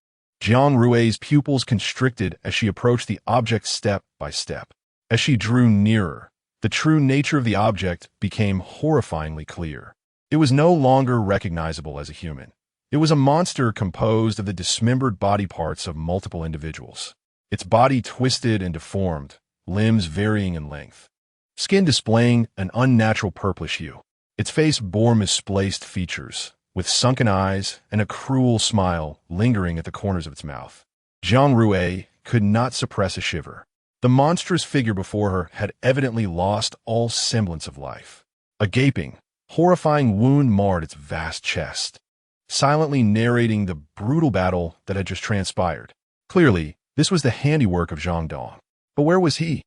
Jiang Rui's pupils constricted as she approached the object step by step. As she drew nearer, the true nature of the object became horrifyingly clear. It was no longer recognizable as a human. It was a monster composed of the dismembered body parts of multiple individuals. Its body twisted and deformed, limbs varying in length, skin displaying an unnatural purplish hue. Its face bore misplaced features, with sunken eyes and a cruel smile lingering at the corners of its mouth. Jiang Rui could not suppress a shiver. The monstrous figure before her had evidently lost all semblance of life. A gaping, horrifying wound marred its vast chest, silently narrating the brutal battle that had just transpired. Clearly, this was the handiwork of Zhang Dong. But where was he?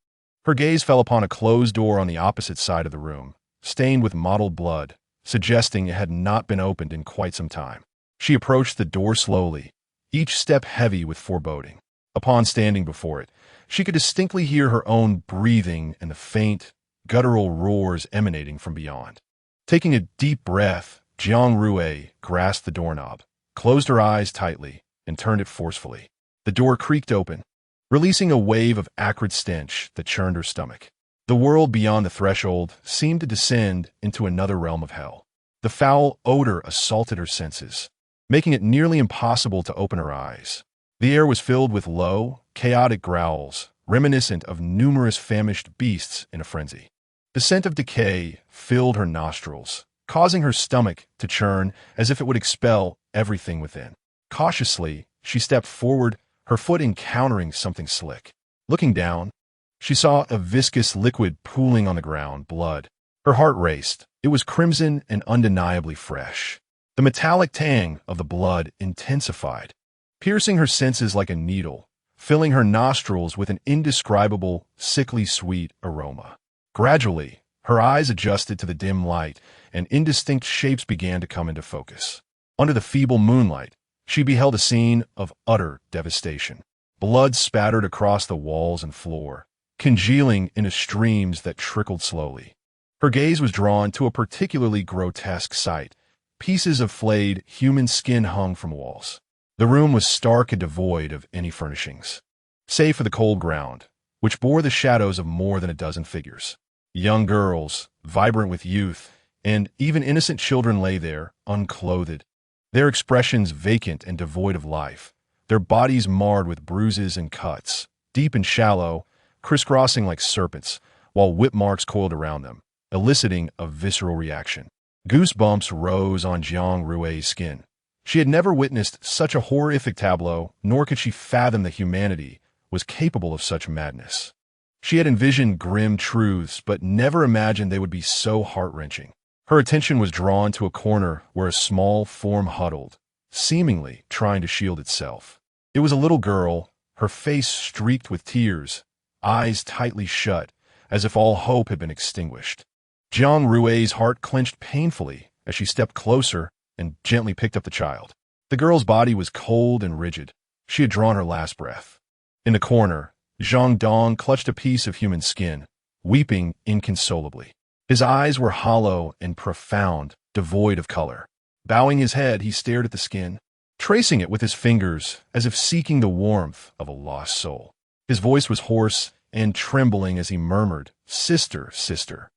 Her gaze fell upon a closed door on the opposite side of the room, stained with mottled blood, suggesting it had not been opened in quite some time. She approached the door slowly, each step heavy with foreboding. Upon standing before it, she could distinctly hear her own breathing and the faint, guttural roars emanating from beyond. Taking a deep breath, Jiang Rui grasped the doorknob, closed her eyes tightly, and turned it forcefully. The door creaked open, releasing a wave of acrid stench that churned her stomach. The world beyond the threshold seemed to descend into another realm of hell. The foul odor assaulted her senses, making it nearly impossible to open her eyes. The air was filled with low, chaotic growls, reminiscent of numerous famished beasts in a frenzy. The scent of decay filled her nostrils, causing her stomach to churn as if it would expel everything within. Cautiously, she stepped forward, her foot encountering something slick. Looking down, she saw a viscous liquid pooling on the ground, blood. Her heart raced. It was crimson and undeniably fresh. The metallic tang of the blood intensified, piercing her senses like a needle, filling her nostrils with an indescribable, sickly sweet aroma. Gradually, her eyes adjusted to the dim light, and indistinct shapes began to come into focus. Under the feeble moonlight, she beheld a scene of utter devastation. Blood spattered across the walls and floor, congealing into streams that trickled slowly. Her gaze was drawn to a particularly grotesque sight. Pieces of flayed human skin hung from walls. The room was stark and devoid of any furnishings, save for the cold ground, which bore the shadows of more than a dozen figures. Young girls, vibrant with youth, and even innocent children lay there, unclothed, their expressions vacant and devoid of life, their bodies marred with bruises and cuts, deep and shallow, crisscrossing like serpents, while whip marks coiled around them, eliciting a visceral reaction. Goosebumps rose on Jiang Rui's skin. She had never witnessed such a horrific tableau, nor could she fathom that humanity was capable of such madness. She had envisioned grim truths, but never imagined they would be so heart-wrenching. Her attention was drawn to a corner where a small form huddled, seemingly trying to shield itself. It was a little girl, her face streaked with tears, eyes tightly shut, as if all hope had been extinguished. Jiang Rui's heart clenched painfully as she stepped closer and gently picked up the child. The girl's body was cold and rigid. She had drawn her last breath. In the corner, Zhang Dong clutched a piece of human skin, weeping inconsolably. His eyes were hollow and profound, devoid of color. Bowing his head, he stared at the skin, tracing it with his fingers as if seeking the warmth of a lost soul. His voice was hoarse and trembling as he murmured, "Sister, sister."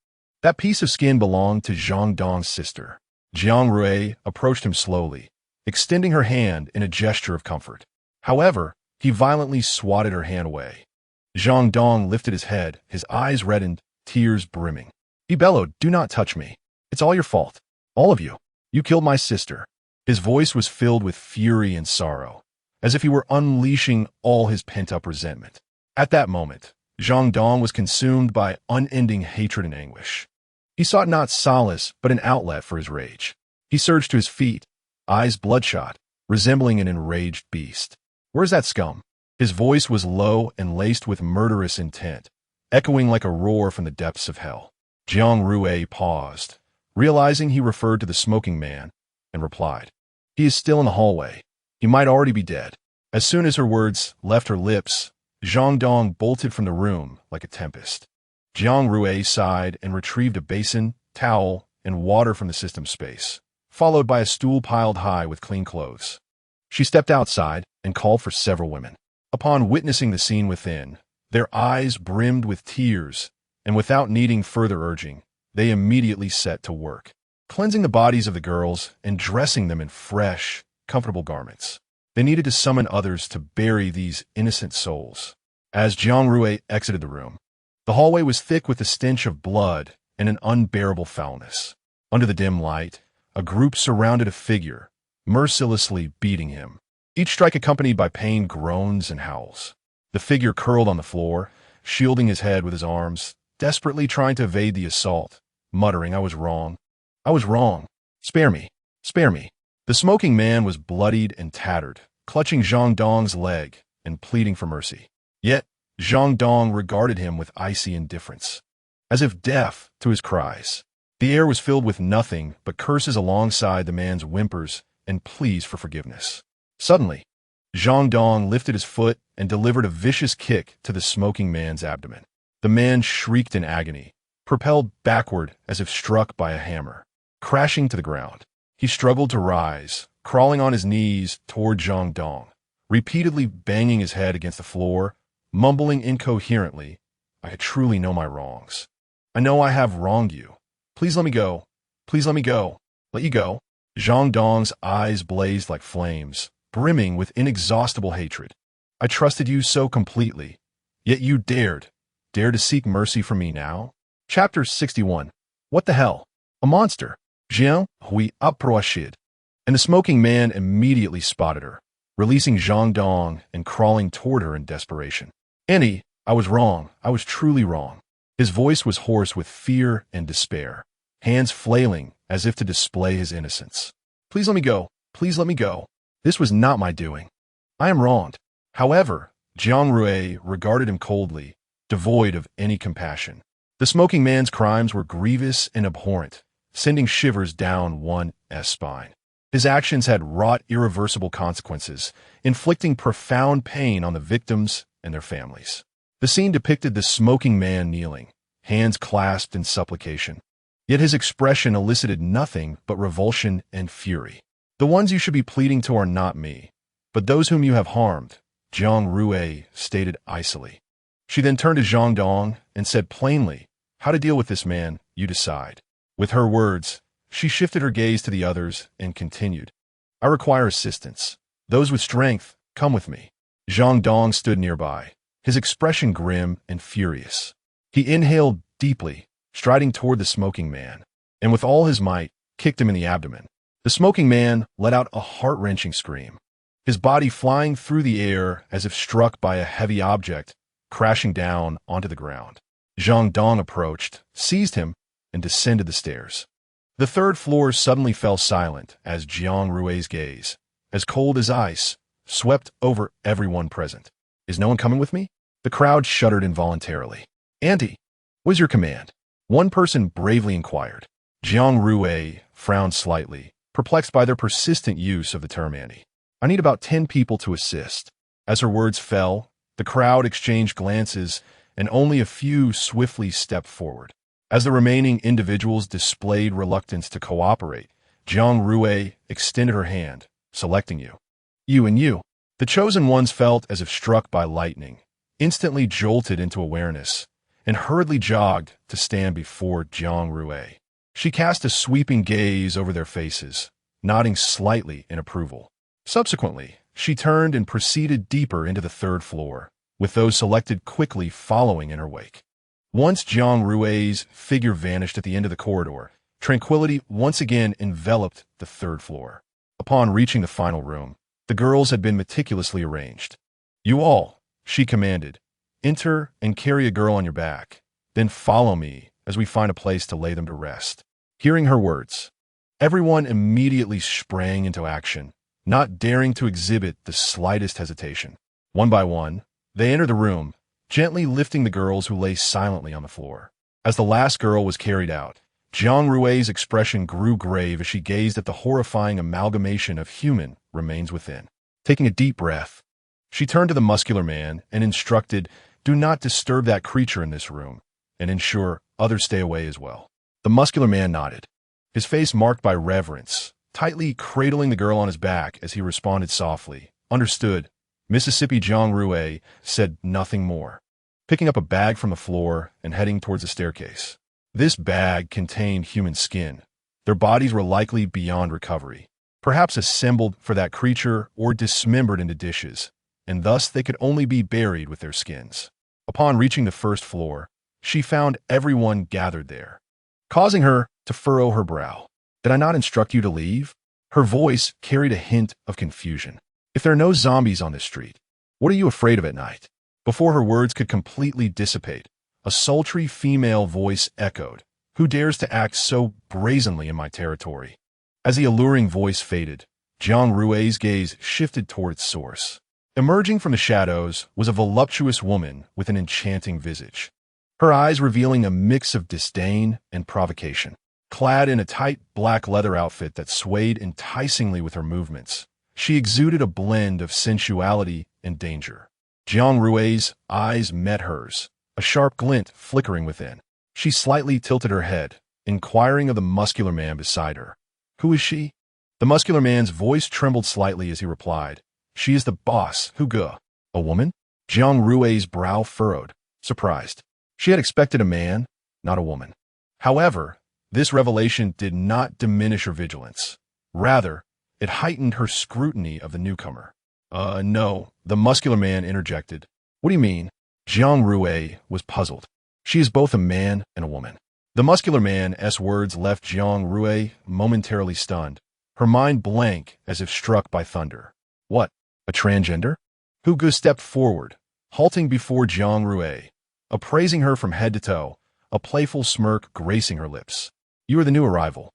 That piece of skin belonged to Zhang Dong's sister. Jiang Rui approached him slowly, extending her hand in a gesture of comfort. However, he violently swatted her hand away. Zhang Dong lifted his head, his eyes reddened, tears brimming. He bellowed, "Do not touch me. It's all your fault. All of you. You killed my sister." His voice was filled with fury and sorrow, as if he were unleashing all his pent-up resentment. At that moment, Zhang Dong was consumed by unending hatred and anguish. He sought not solace, but an outlet for his rage. He surged to his feet, eyes bloodshot, resembling an enraged beast. "Where's that scum?" His voice was low and laced with murderous intent, echoing like a roar from the depths of hell. Jiang Rui paused, realizing he referred to the smoking man, and replied, "He is still in the hallway. He might already be dead." As soon as her words left her lips, Zhang Dong bolted from the room like a tempest. Jiang Rui sighed and retrieved a basin, towel, and water from the system space, followed by a stool piled high with clean clothes. She stepped outside and called for several women. Upon witnessing the scene within, their eyes brimmed with tears, and without needing further urging, they immediately set to work, cleansing the bodies of the girls and dressing them in fresh, comfortable garments. They needed to summon others to bury these innocent souls. As Jiang Rui exited the room, the hallway was thick with the stench of blood and an unbearable foulness. Under the dim light, a group surrounded a figure, mercilessly beating him, each strike accompanied by pained groans and howls. The figure curled on the floor, shielding his head with his arms, desperately trying to evade the assault, muttering, "I was wrong. I was wrong. Spare me. Spare me." The smoking man was bloodied and tattered, clutching Zhang Dong's leg and pleading for mercy. Yet, Zhang Dong regarded him with icy indifference, as if deaf to his cries. The air was filled with nothing but curses alongside the man's whimpers and pleas for forgiveness. Suddenly, Zhang Dong lifted his foot and delivered a vicious kick to the smoking man's abdomen. The man shrieked in agony, propelled backward as if struck by a hammer. Crashing to the ground, he struggled to rise, crawling on his knees toward Zhang Dong, repeatedly banging his head against the floor, mumbling incoherently, "I truly know my wrongs. I know I have wronged you. Please let me go. Please let me go. Let you go." Zhang Dong's eyes blazed like flames, brimming with inexhaustible hatred. I trusted you so completely. Yet you dared to seek mercy from me now? Chapter 61. What the hell? A monster. Jiang Rui approached, and the smoking man immediately spotted her, releasing Zhang Dong and crawling toward her in desperation. Annie, I was wrong. I was truly wrong. His voice was hoarse with fear and despair, hands flailing as if to display his innocence. Please let me go. Please let me go. This was not my doing. I am wronged. However, Jiang Rui regarded him coldly, devoid of any compassion. The smoking man's crimes were grievous and abhorrent, sending shivers down one's spine. His actions had wrought irreversible consequences, inflicting profound pain on the victims and their families. The scene depicted the smoking man kneeling, hands clasped in supplication. Yet his expression elicited nothing but revulsion and fury. The ones you should be pleading to are not me, but those whom you have harmed, Jiang Rui stated icily. She then turned to Zhang Dong and said plainly, how to deal with this man, you decide. With her words, she shifted her gaze to the others and continued. I require assistance. Those with strength, come with me. Zhang Dong stood nearby, his expression grim and furious. He inhaled deeply, striding toward the smoking man, and with all his might, kicked him in the abdomen. The smoking man let out a heart-wrenching scream, his body flying through the air as if struck by a heavy object, crashing down onto the ground. Zhang Dong approached, seized him, and descended the stairs. The third floor suddenly fell silent as Jiang Rui's gaze, as cold as ice, swept over everyone present. Is no one coming with me? The crowd shuddered involuntarily. Auntie, what is your command? One person bravely inquired. Jiang Rui frowned slightly, perplexed by their persistent use of the term auntie. I need about 10 people to assist. As her words fell, the crowd exchanged glances, and only a few swiftly stepped forward. As the remaining individuals displayed reluctance to cooperate, Jiang Rui extended her hand, selecting you. You and you. The chosen ones felt as if struck by lightning, instantly jolted into awareness, and hurriedly jogged to stand before Jiang Rui. She cast a sweeping gaze over their faces, nodding slightly in approval. Subsequently, she turned and proceeded deeper into the third floor, with those selected quickly following in her wake. Once Jiang Rui's figure vanished at the end of the corridor, tranquility once again enveloped the third floor. Upon reaching the final room, the girls had been meticulously arranged. You all, she commanded, enter and carry a girl on your back, then follow me as we find a place to lay them to rest. Hearing her words, everyone immediately sprang into action, not daring to exhibit the slightest hesitation. One by one, they entered the room, gently lifting the girls who lay silently on the floor. As the last girl was carried out, Jiang Rui's expression grew grave as she gazed at the horrifying amalgamation of human remains within. Taking a deep breath, she turned to the muscular man and instructed, do not disturb that creature in this room, and ensure others stay away as well. The muscular man nodded, his face marked by reverence, tightly cradling the girl on his back as he responded softly, understood. Mississippi Jiang Rui said nothing more, picking up a bag from the floor and heading towards the staircase. This bag contained human skin. Their bodies were likely beyond recovery, perhaps assembled for that creature or dismembered into dishes, and thus they could only be buried with their skins. Upon reaching the first floor, she found everyone gathered there, causing her to furrow her brow. Did I not instruct you to leave? Her voice carried a hint of confusion. If there are no zombies on this street, what are you afraid of at night? Before her words could completely dissipate, a sultry female voice echoed, who dares to act so brazenly in my territory? As the alluring voice faded, Jiang Rui's gaze shifted toward its source. Emerging from the shadows was a voluptuous woman with an enchanting visage, her eyes revealing a mix of disdain and provocation. Clad in a tight black leather outfit that swayed enticingly with her movements, she exuded a blend of sensuality and danger. Jiang Rui's eyes met hers, a sharp glint flickering within. She slightly tilted her head, inquiring of the muscular man beside her. Who is she? The muscular man's voice trembled slightly as he replied, She is the boss, Hugo. A woman? Jiang Rui's brow furrowed, surprised. She had expected a man, not a woman. However, this revelation did not diminish her vigilance. Rather, it heightened her scrutiny of the newcomer. No, the muscular man interjected. What do you mean? Jiang Rui was puzzled. She is both a man and a woman. The muscular man's words left Jiang Rui momentarily stunned, her mind blank as if struck by thunder. What? A transgender? Hugo stepped forward, halting before Jiang Rui, appraising her from head to toe, a playful smirk gracing her lips. You are the new arrival.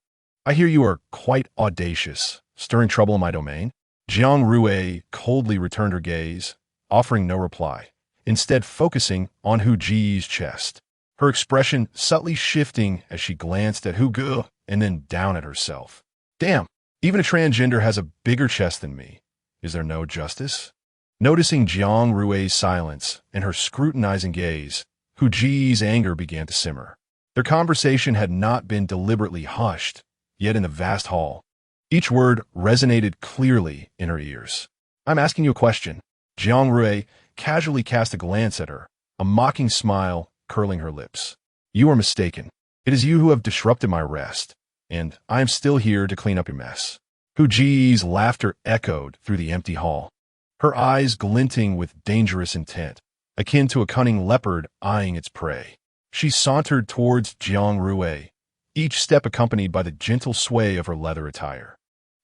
I hear you are quite audacious, stirring trouble in my domain. Jiang Rui coldly returned her gaze, offering no reply, instead focusing on Hu Ji's chest. Her expression subtly shifting as she glanced at Hugo and then down at herself. Damn, even a transgender has a bigger chest than me. Is there no justice? Noticing Jiang Rui's silence and her scrutinizing gaze, Hu Ji's anger began to simmer. Their conversation had not been deliberately hushed, yet in the vast hall, each word resonated clearly in her ears. I'm asking you a question. Jiang Rui casually cast a glance at her, a mocking smile curling her lips. You are mistaken. It is you who have disrupted my rest, and I am still here to clean up your mess. Hu Ji's laughter echoed through the empty hall, her eyes glinting with dangerous intent, akin to a cunning leopard eyeing its prey. She sauntered towards Jiang Rui, each step accompanied by the gentle sway of her leather attire.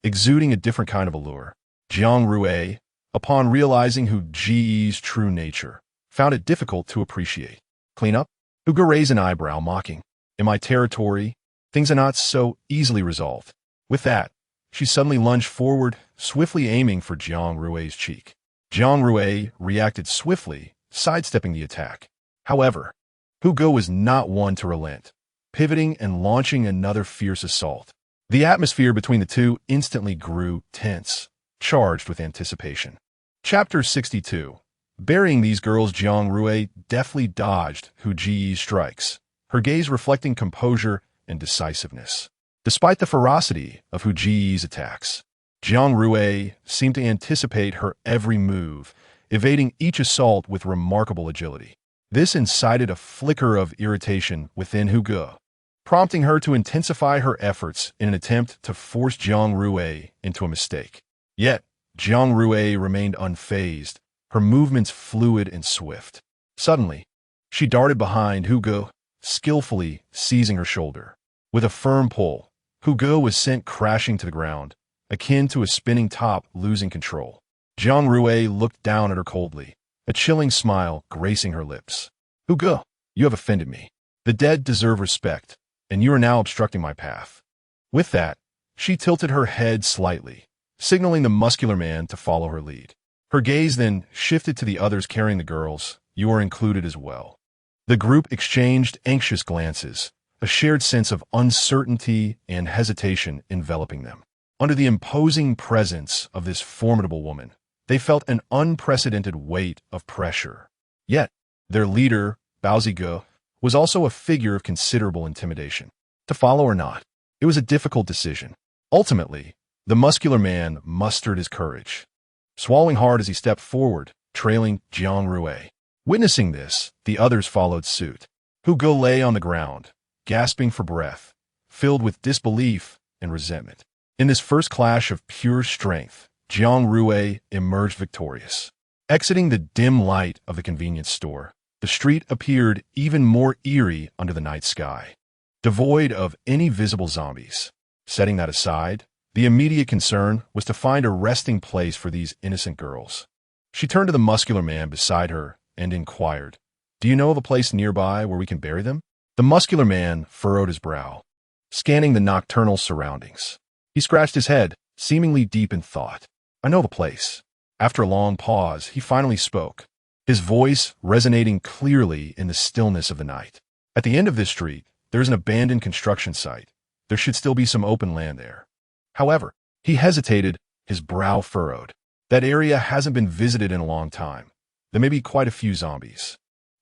Exuding a different kind of allure, Jiang Rui, upon realizing Hu Ji's true nature, found it difficult to appreciate. Clean up? Hugo raised an eyebrow, mocking. In my territory, things are not so easily resolved. With that, she suddenly lunged forward, swiftly aiming for Jiang Rui's cheek. Jiang Rui reacted swiftly, sidestepping the attack. However, Hugo was not one to relent, pivoting and launching another fierce assault. The atmosphere between the two instantly grew tense, charged with anticipation. Chapter 62. Burying these girls, Jiang Rui deftly dodged Hu Ji's strikes, her gaze reflecting composure and decisiveness. Despite the ferocity of Hu Ji's attacks, Jiang Rui seemed to anticipate her every move, evading each assault with remarkable agility. This incited a flicker of irritation within Hugo, prompting her to intensify her efforts in an attempt to force Jiang Rui into a mistake. Yet, Jiang Rui remained unfazed, her movements fluid and swift. Suddenly, she darted behind Hugo, skillfully seizing her shoulder. With a firm pull, Hugo was sent crashing to the ground, akin to a spinning top losing control. Jiang Rui looked down at her coldly, a chilling smile gracing her lips. Hugo, you have offended me. The dead deserve respect, and you are now obstructing my path. With that, she tilted her head slightly, signaling the muscular man to follow her lead. Her gaze then shifted to the others carrying the girls. You are included as well. The group exchanged anxious glances, a shared sense of uncertainty and hesitation enveloping them. Under the imposing presence of this formidable woman, they felt an unprecedented weight of pressure. Yet, their leader, Baozigo, was also a figure of considerable intimidation. To follow or not, it was a difficult decision. Ultimately, the muscular man mustered his courage, swallowing hard as he stepped forward, trailing Jiang Rui. Witnessing this, the others followed suit. Hugo lay on the ground, gasping for breath, filled with disbelief and resentment. In this first clash of pure strength, Jiang Rui emerged victorious. Exiting the dim light of the convenience store, the street appeared even more eerie under the night sky, devoid of any visible zombies. Setting that aside, the immediate concern was to find a resting place for these innocent girls. She turned to the muscular man beside her and inquired, "Do you know of a place nearby where we can bury them?" The muscular man furrowed his brow, scanning the nocturnal surroundings. He scratched his head, seemingly deep in thought. "I know the place." After a long pause, he finally spoke, his voice resonating clearly in the stillness of the night. "At the end of this street, there is an abandoned construction site. There should still be some open land there." However, he hesitated, his brow furrowed. That area hasn't been visited in a long time. There may be quite a few zombies.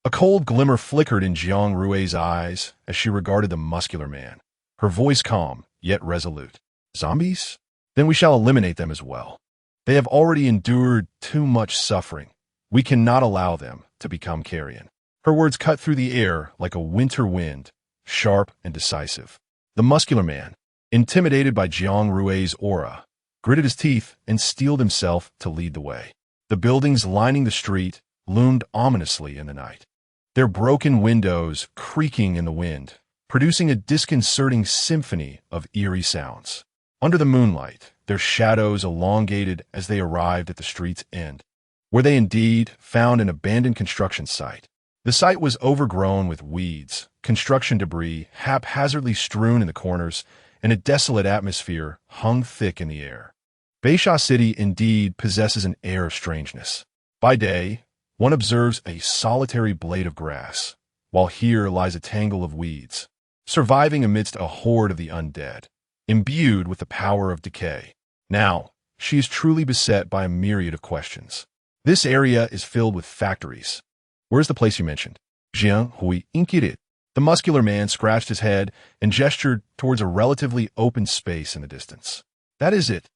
A cold glimmer flickered in Jiang Rui's eyes as she regarded the muscular man, her voice calm, yet resolute. Zombies? Then we shall eliminate them as well. They have already endured too much suffering. We cannot allow them to become carrion. Her words cut through the air like a winter wind, sharp and decisive. The muscular man, intimidated by Jiang Rui's aura, gritted his teeth and steeled himself to lead the way. The buildings lining the street loomed ominously in the night, their broken windows creaking in the wind, producing a disconcerting symphony of eerie sounds. Under the moonlight, their shadows elongated as they arrived at the street's end, where they indeed found an abandoned construction site. The site was overgrown with weeds, construction debris haphazardly strewn in the corners, and a desolate atmosphere hung thick in the air. Visage City indeed possesses an air of strangeness. By day, one observes a solitary blade of grass, while here lies a tangle of weeds, surviving amidst a horde of the undead, imbued with the power of decay. Now, she is truly beset by a myriad of questions. This area is filled with factories. Where's the place you mentioned? Jiang Rui inquired. The muscular man scratched his head and gestured towards a relatively open space in the distance. That is it.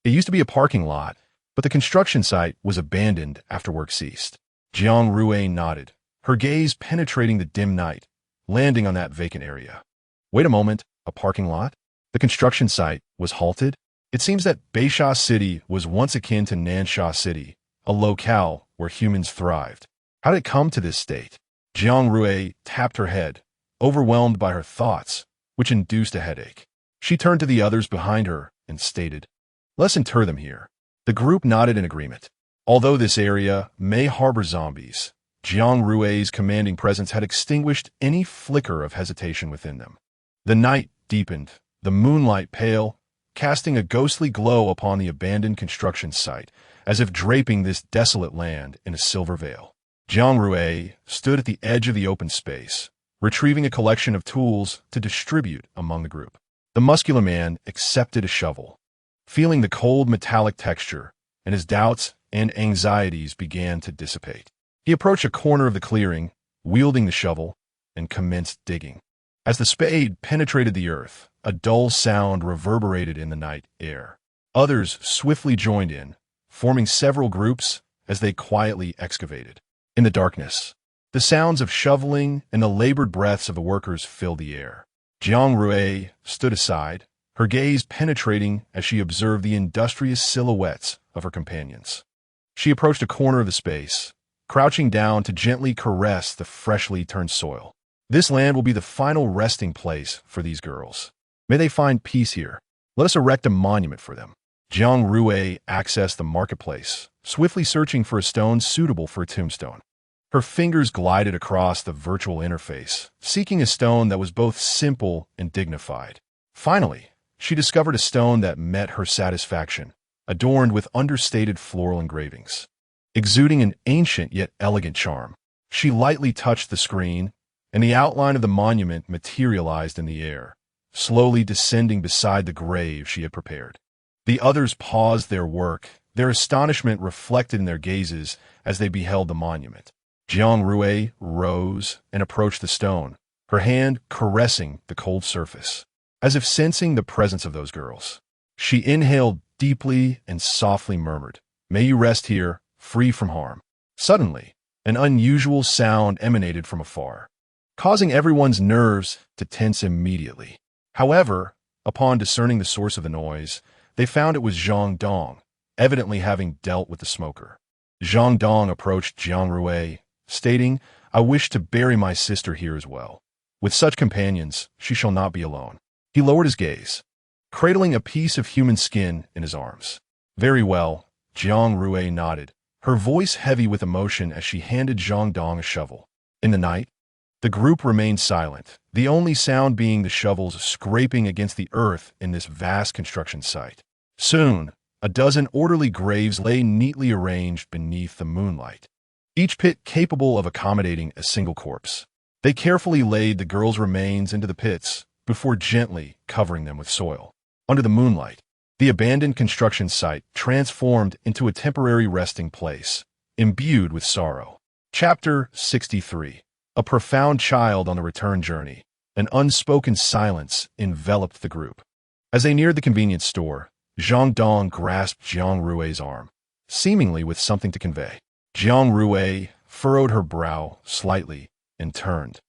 It used to be a parking lot, but the construction site was abandoned after work ceased. Jiang Rui nodded, her gaze penetrating the dim night, landing on that vacant area. Wait a moment, a parking lot? The construction site was halted? It seems that Visage City was once akin to Nansha City, a locale where humans thrived. How did it come to this state? Jiang Rui tapped her head, overwhelmed by her thoughts, which induced a headache. She turned to the others behind her and stated, "Let's inter them here." The group nodded in agreement. Although this area may harbor zombies, Jiang Rui's commanding presence had extinguished any flicker of hesitation within them. The night deepened, the moonlight pale, casting a ghostly glow upon the abandoned construction site, as if draping this desolate land in a silver veil. Jiang Rui stood at the edge of the open space, retrieving a collection of tools to distribute among the group. The muscular man accepted a shovel, feeling the cold metallic texture, and his doubts and anxieties began to dissipate. He approached a corner of the clearing, wielding the shovel, and commenced digging. As the spade penetrated the earth, a dull sound reverberated in the night air. Others swiftly joined in, forming several groups as they quietly excavated. In the darkness, the sounds of shoveling and the labored breaths of the workers filled the air. Jiang Rui stood aside, her gaze penetrating as she observed the industrious silhouettes of her companions. She approached a corner of the space, crouching down to gently caress the freshly turned soil. This land will be the final resting place for these girls. May they find peace here. Let us erect a monument for them. Jiang Rui accessed the marketplace, swiftly searching for a stone suitable for a tombstone. Her fingers glided across the virtual interface, seeking a stone that was both simple and dignified. Finally, she discovered a stone that met her satisfaction, adorned with understated floral engravings. Exuding an ancient yet elegant charm, she lightly touched the screen, and the outline of the monument materialized in the air, slowly descending beside the grave she had prepared. The others paused their work, their astonishment reflected in their gazes as they beheld the monument. Jiang Rui rose and approached the stone, her hand caressing the cold surface, as if sensing the presence of those girls. She inhaled deeply and softly murmured, "May you rest here, free from harm." Suddenly, an unusual sound emanated from afar, causing everyone's nerves to tense immediately. However, upon discerning the source of the noise, they found it was Zhang Dong, evidently having dealt with the smoker. Zhang Dong approached Jiang Rui, stating, "I wish to bury my sister here as well. With such companions, she shall not be alone." He lowered his gaze, cradling a piece of human skin in his arms. "Very well," Jiang Rui nodded, her voice heavy with emotion as she handed Zhang Dong a shovel. In the night, the group remained silent, the only sound being the shovels scraping against the earth in this vast construction site. Soon, a dozen orderly graves lay neatly arranged beneath the moonlight, each pit capable of accommodating a single corpse. They carefully laid the girls' remains into the pits before gently covering them with soil. Under the moonlight, the abandoned construction site transformed into a temporary resting place, imbued with sorrow. Chapter 63. A profound child on the return journey. An unspoken silence enveloped the group. As they neared the convenience store, Zhang Dong grasped Jiang Rui's arm, seemingly with something to convey. Jiang Rui furrowed her brow slightly and turned,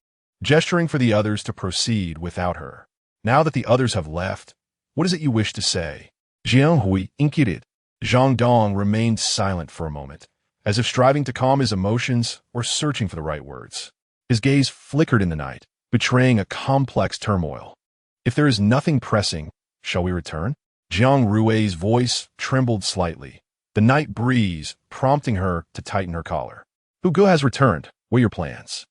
gesturing for the others to proceed without her. "Now that the others have left, what is it you wish to say?" Jiang Rui inquired. Zhang Dong remained silent for a moment, as if striving to calm his emotions or searching for the right words. His gaze flickered in the night, betraying a complex turmoil. If there is nothing pressing, shall we return? Jiang Rui's voice trembled slightly, the night breeze prompting her to tighten her collar. Hu Ge has returned. What are your plans?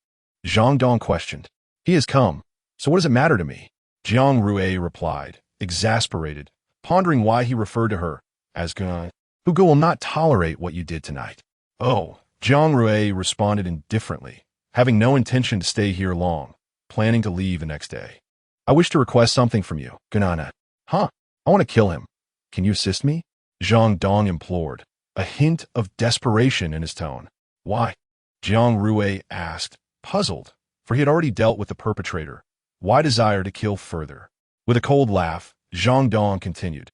Zhang Dong questioned. He has come, so what does it matter to me? Jiang Rui replied, exasperated, pondering why he referred to her as Ge. Hu Ge will not tolerate what you did tonight. Oh, Jiang Rui responded indifferently, having no intention to stay here long, planning to leave the next day. I wish to request something from you, Ganana. Huh? I want to kill him. Can you assist me? Zhang Dong implored, a hint of desperation in his tone. Why? Jiang Rui asked, puzzled, for he had already dealt with the perpetrator. Why desire to kill further? With a cold laugh, Zhang Dong continued.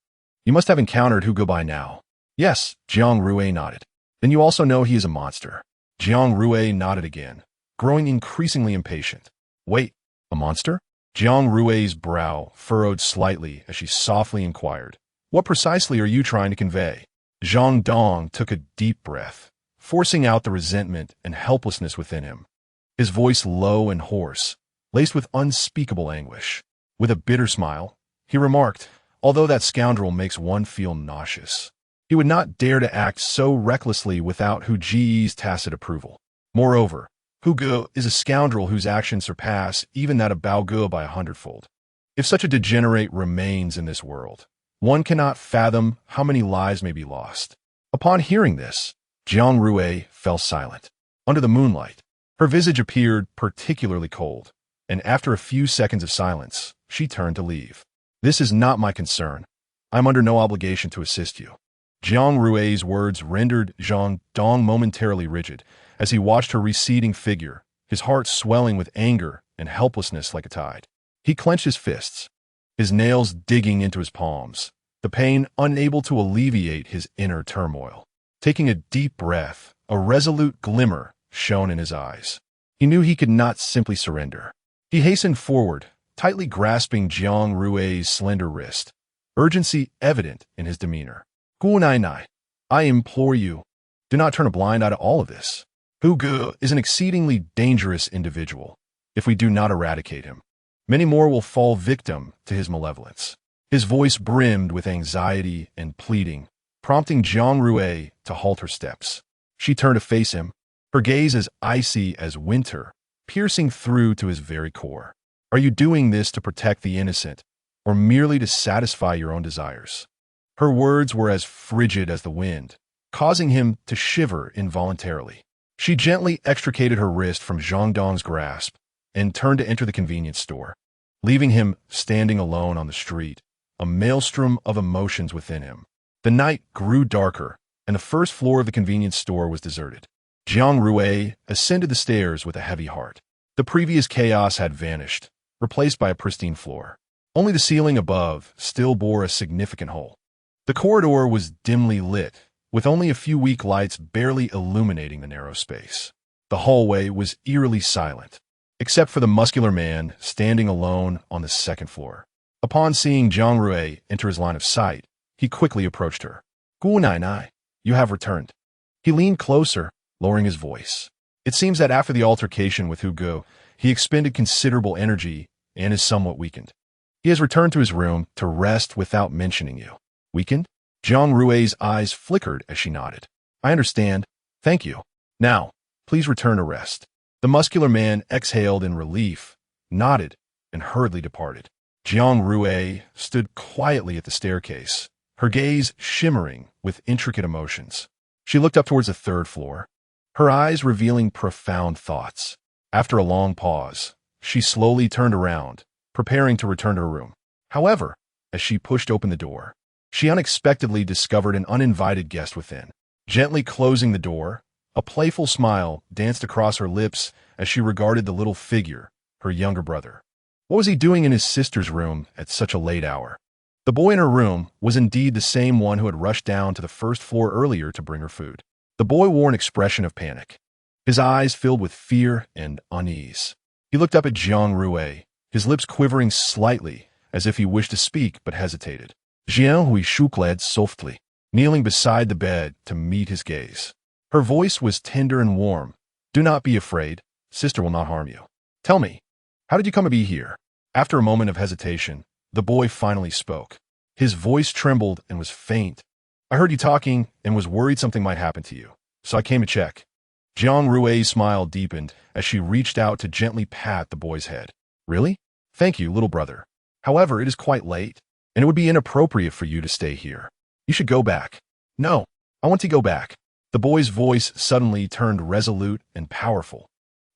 You must have encountered Hu Ge by now. Yes, Jiang Rui nodded. Then you also know he is a monster. Jiang Rui nodded again, growing increasingly impatient. Wait, a monster? Jiang Rui's brow furrowed slightly as she softly inquired. What precisely are you trying to convey? Zhang Dong took a deep breath, forcing out the resentment and helplessness within him. His voice low and hoarse, laced with unspeakable anguish. With a bitter smile, he remarked, although that scoundrel makes one feel nauseous. He would not dare to act so recklessly without Hu Ge's tacit approval. Moreover, Hu Ge is a scoundrel whose actions surpass even that of Bao Ge by 100-fold. If such a degenerate remains in this world, one cannot fathom how many lives may be lost. Upon hearing this, Jiang Rui fell silent. Under the moonlight, her visage appeared particularly cold, and after a few seconds of silence, she turned to leave. This is not my concern. I am under no obligation to assist you. Jiang Rui's words rendered Zhang Dong momentarily rigid, as he watched her receding figure, his heart swelling with anger and helplessness like a tide. He clenched his fists, his nails digging into his palms, the pain unable to alleviate his inner turmoil. Taking a deep breath, a resolute glimmer shone in his eyes. He knew he could not simply surrender. He hastened forward, tightly grasping Jiang Rui's slender wrist, urgency evident in his demeanor. Gu Nai Nai, I implore you, do not turn a blind eye to all of this. Hu Ge is an exceedingly dangerous individual. If we do not eradicate him, many more will fall victim to his malevolence. His voice brimmed with anxiety and pleading, prompting Jiang Rui to halt her steps. She turned to face him, her gaze as icy as winter, piercing through to his very core. Are you doing this to protect the innocent, or merely to satisfy your own desires? Her words were as frigid as the wind, causing him to shiver involuntarily. She gently extricated her wrist from Zhang Dong's grasp and turned to enter the convenience store, leaving him standing alone on the street, a maelstrom of emotions within him. The night grew darker, and the first floor of the convenience store was deserted. Jiang Rui ascended the stairs with a heavy heart. The previous chaos had vanished, replaced by a pristine floor. Only the ceiling above still bore a significant hole. The corridor was dimly lit, with only a few weak lights barely illuminating the narrow space. The hallway was eerily silent, except for the muscular man standing alone on the second floor. Upon seeing Jiang Rui enter his line of sight, he quickly approached her. Gu Nai Nai, you have returned. He leaned closer, lowering his voice. It seems that after the altercation with Hu Ge, he expended considerable energy and is somewhat weakened. He has returned to his room to rest without mentioning you. Weakened? Jiang Rui's eyes flickered as she nodded. I understand. Thank you. Now, please return to rest. The muscular man exhaled in relief, nodded, and hurriedly departed. Jiang Rui stood quietly at the staircase, her gaze shimmering with intricate emotions. She looked up towards the third floor, her eyes revealing profound thoughts. After a long pause, she slowly turned around, preparing to return to her room. However, as she pushed open the door, she unexpectedly discovered an uninvited guest within. Gently closing the door, a playful smile danced across her lips as she regarded the little figure, her younger brother. What was he doing in his sister's room at such a late hour? The boy in her room was indeed the same one who had rushed down to the first floor earlier to bring her food. The boy wore an expression of panic, his eyes filled with fear and unease. He looked up at Jiang Rui, his lips quivering slightly as if he wished to speak but hesitated. Jiang Rui shukled softly, kneeling beside the bed to meet his gaze. Her voice was tender and warm. "Do not be afraid. Sister will not harm you. Tell me, how did you come to be here?" After a moment of hesitation, the boy finally spoke. His voice trembled and was faint. "I heard you talking and was worried something might happen to you, so I came to check." Jiang Rui's smile deepened as she reached out to gently pat the boy's head. "Really? Thank you, little brother. However, it is quite late, and it would be inappropriate for you to stay here. You should go back." "No, I want to go back." The boy's voice suddenly turned resolute and powerful,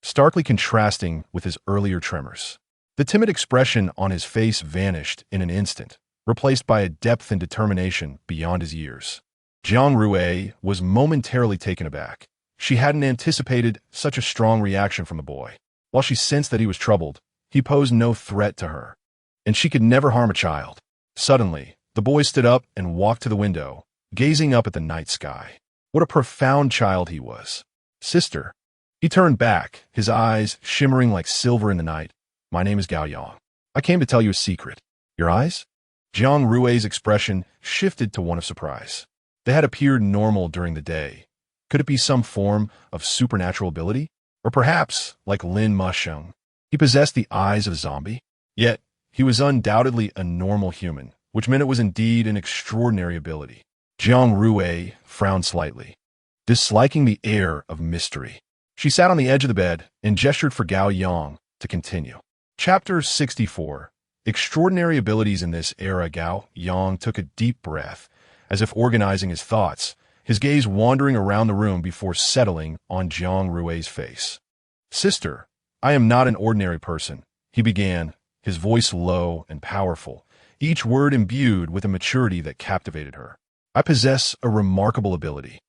starkly contrasting with his earlier tremors. The timid expression on his face vanished in an instant, replaced by a depth and determination beyond his years. Jiang Rui was momentarily taken aback. She hadn't anticipated such a strong reaction from the boy. While she sensed that he was troubled, he posed no threat to her, and she could never harm a child. Suddenly, the boy stood up and walked to the window, gazing up at the night sky. What a profound child he was. "Sister." He turned back, his eyes shimmering like silver in the night. "My name is Gao Yang. I came to tell you a secret." "Your eyes?" Jiang Rui's expression shifted to one of surprise. They had appeared normal during the day. Could it be some form of supernatural ability? Or perhaps, like Lin Musheng, he possessed the eyes of a zombie? Yet, he was undoubtedly a normal human, which meant it was indeed an extraordinary ability. Jiang Rui frowned slightly, disliking the air of mystery. She sat on the edge of the bed and gestured for Gao Yang to continue. Chapter 64. Extraordinary abilities in this era. Gao Yang took a deep breath, as if organizing his thoughts, his gaze wandering around the room before settling on Jiang Rui's face. "Sister, I am not an ordinary person," he began, his voice low and powerful, each word imbued with a maturity that captivated her. "I possess a remarkable ability.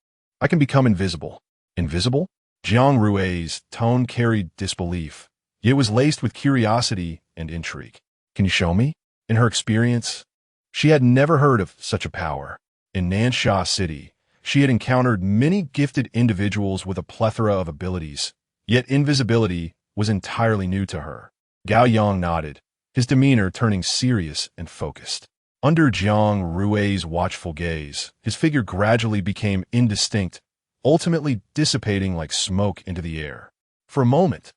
I can become invisible." "Invisible?" Jiang Rui's tone carried disbelief, yet was laced with curiosity and intrigue. "Can you show me?" In her experience, she had never heard of such a power. In Nansha City, she had encountered many gifted individuals with a plethora of abilities, yet invisibility was entirely new to her. Gao Yang nodded, his demeanor turning serious and focused. Under Jiang Rui's watchful gaze, his figure gradually became indistinct, ultimately dissipating like smoke into the air. For a moment,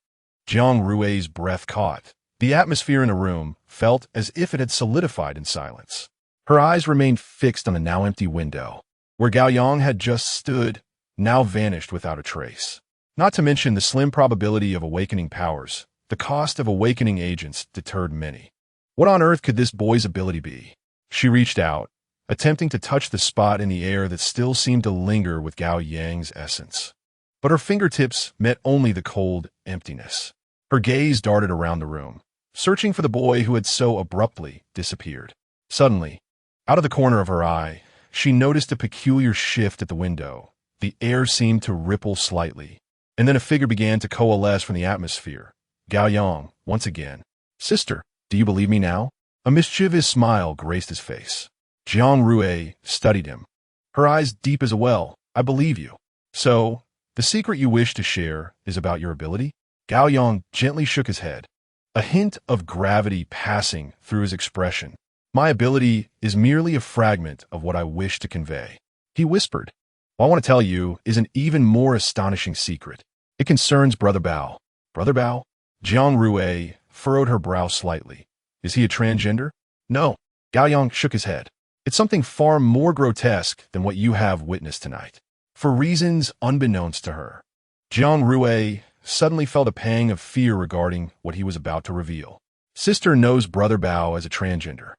Jiang Rui's breath caught. The atmosphere in the room felt as if it had solidified in silence. Her eyes remained fixed on the now empty window, where Gao Yang had just stood, now vanished without a trace. Not to mention the slim probability of awakening powers, the cost of awakening agents deterred many. What on earth could this boy's ability be? She reached out, attempting to touch the spot in the air that still seemed to linger with Gao Yang's essence. But her fingertips met only the cold emptiness. Her gaze darted around the room, searching for the boy who had so abruptly disappeared. Suddenly, out of the corner of her eye, she noticed a peculiar shift at the window. The air seemed to ripple slightly, and then a figure began to coalesce from the atmosphere. Gao Yang, once again. "Sister, do you believe me now?" A mischievous smile graced his face. Jiang Rui studied him, her eyes deep as a well. "I believe you. So, the secret you wish to share is about your ability?" Gao Yang gently shook his head, a hint of gravity passing through his expression. "My ability is merely a fragment of what I wish to convey," he whispered. "What I want to tell you is an even more astonishing secret. It concerns Brother Bao." "Brother Bao?" Jiang Rui furrowed her brow slightly. "Is he a transgender?" "No." Gao Yang shook his head. "It's something far more grotesque than what you have witnessed tonight." For reasons unbeknownst to her, Jiang Rui suddenly felt a pang of fear regarding what he was about to reveal. Sister knows Brother Bao as a transgender,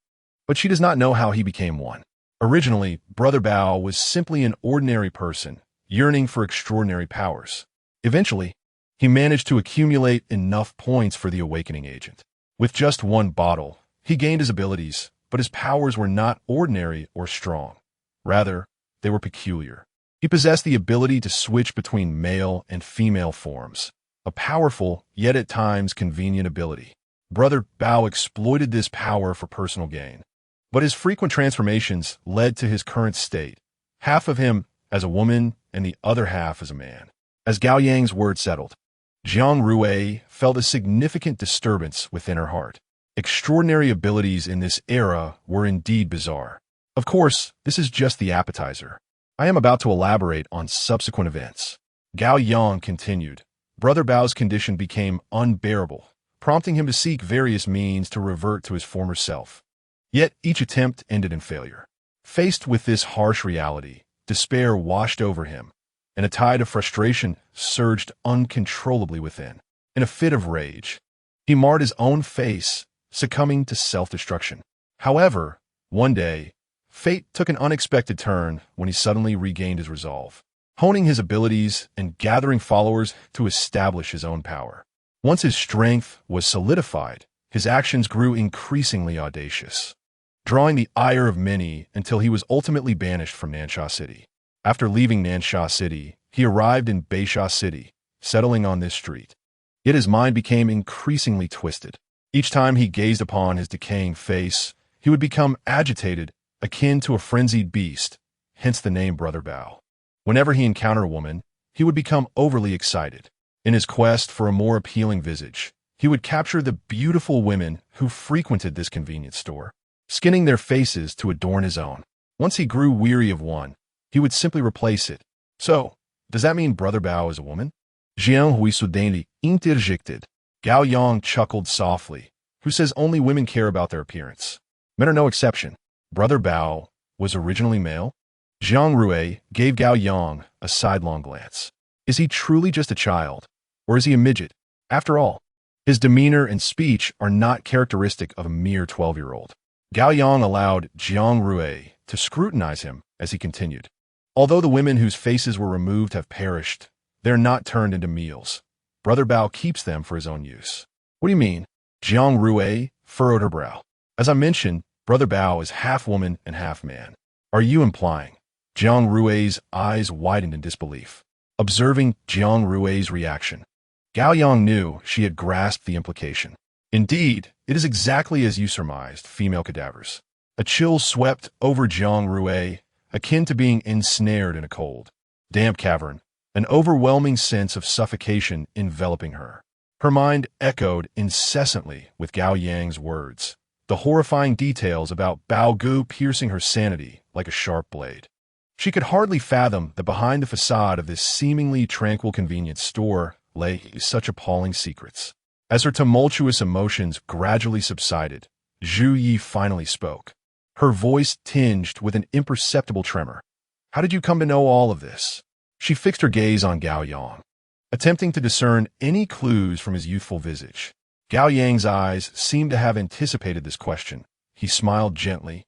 but she does not know how he became one. Originally, Brother Bao was simply an ordinary person, yearning for extraordinary powers. Eventually, he managed to accumulate enough points for the awakening agent. With just one bottle, he gained his abilities, but his powers were not ordinary or strong. Rather, they were peculiar. He possessed the ability to switch between male and female forms, a powerful, yet at times convenient ability. Brother Bao exploited this power for personal gain, but his frequent transformations led to his current state, half of him as a woman and the other half as a man. As Gao Yang's words settled, Jiang Rui felt a significant disturbance within her heart. Extraordinary abilities in this era were indeed bizarre. Of course, this is just the appetizer. I am about to elaborate on subsequent events. Gao Yang continued. Brother Bao's condition became unbearable, prompting him to seek various means to revert to his former self. Yet each attempt ended in failure. Faced with this harsh reality, despair washed over him, and a tide of frustration surged uncontrollably within. In a fit of rage, he marred his own face, succumbing to self-destruction. However, one day, fate took an unexpected turn when he suddenly regained his resolve, honing his abilities and gathering followers to establish his own power. Once his strength was solidified, his actions grew increasingly audacious, drawing the ire of many until he was ultimately banished from Nansha City. After leaving Nansha City, he arrived in Beisha City, settling on this street. Yet his mind became increasingly twisted. Each time he gazed upon his decaying face, he would become agitated, akin to a frenzied beast, hence the name Brother Bao. Whenever he encountered a woman, he would become overly excited. In his quest for a more appealing visage, he would capture the beautiful women who frequented this convenience store, skinning their faces to adorn his own. Once he grew weary of one, he would simply replace it. So, does that mean Brother Bao is a woman? Jiang Rui suddenly interjected. Gao Yang chuckled softly. Who says only women care about their appearance? Men are no exception. Brother Bao was originally male? Jiang Rui gave Gao Yang a sidelong glance. Is he truly just a child? Or is he a midget? After all, his demeanor and speech are not characteristic of a mere 12-year-old. Gao Yang allowed Jiang Rui to scrutinize him as he continued. Although the women whose faces were removed have perished, they're not turned into meals. Brother Bao keeps them for his own use. What do you mean? Jiang Rui furrowed her brow. As I mentioned, Brother Bao is half woman and half man. Are you implying? Jiang Rui's eyes widened in disbelief. Observing Jiang Rui's reaction, Gao Yang knew she had grasped the implication. Indeed, it is exactly as you surmised, female cadavers. A chill swept over Jiang Rui, akin to being ensnared in a cold, damp cavern, an overwhelming sense of suffocation enveloping her. Her mind echoed incessantly with Gao Yang's words, the horrifying details about Bao Gu piercing her sanity like a sharp blade. She could hardly fathom that behind the facade of this seemingly tranquil convenience store lay such appalling secrets. As her tumultuous emotions gradually subsided, Zhu Yi finally spoke, her voice tinged with an imperceptible tremor. How did you come to know all of this? She fixed her gaze on Gao Yang, attempting to discern any clues from his youthful visage. Gao Yang's eyes seemed to have anticipated this question. He smiled gently,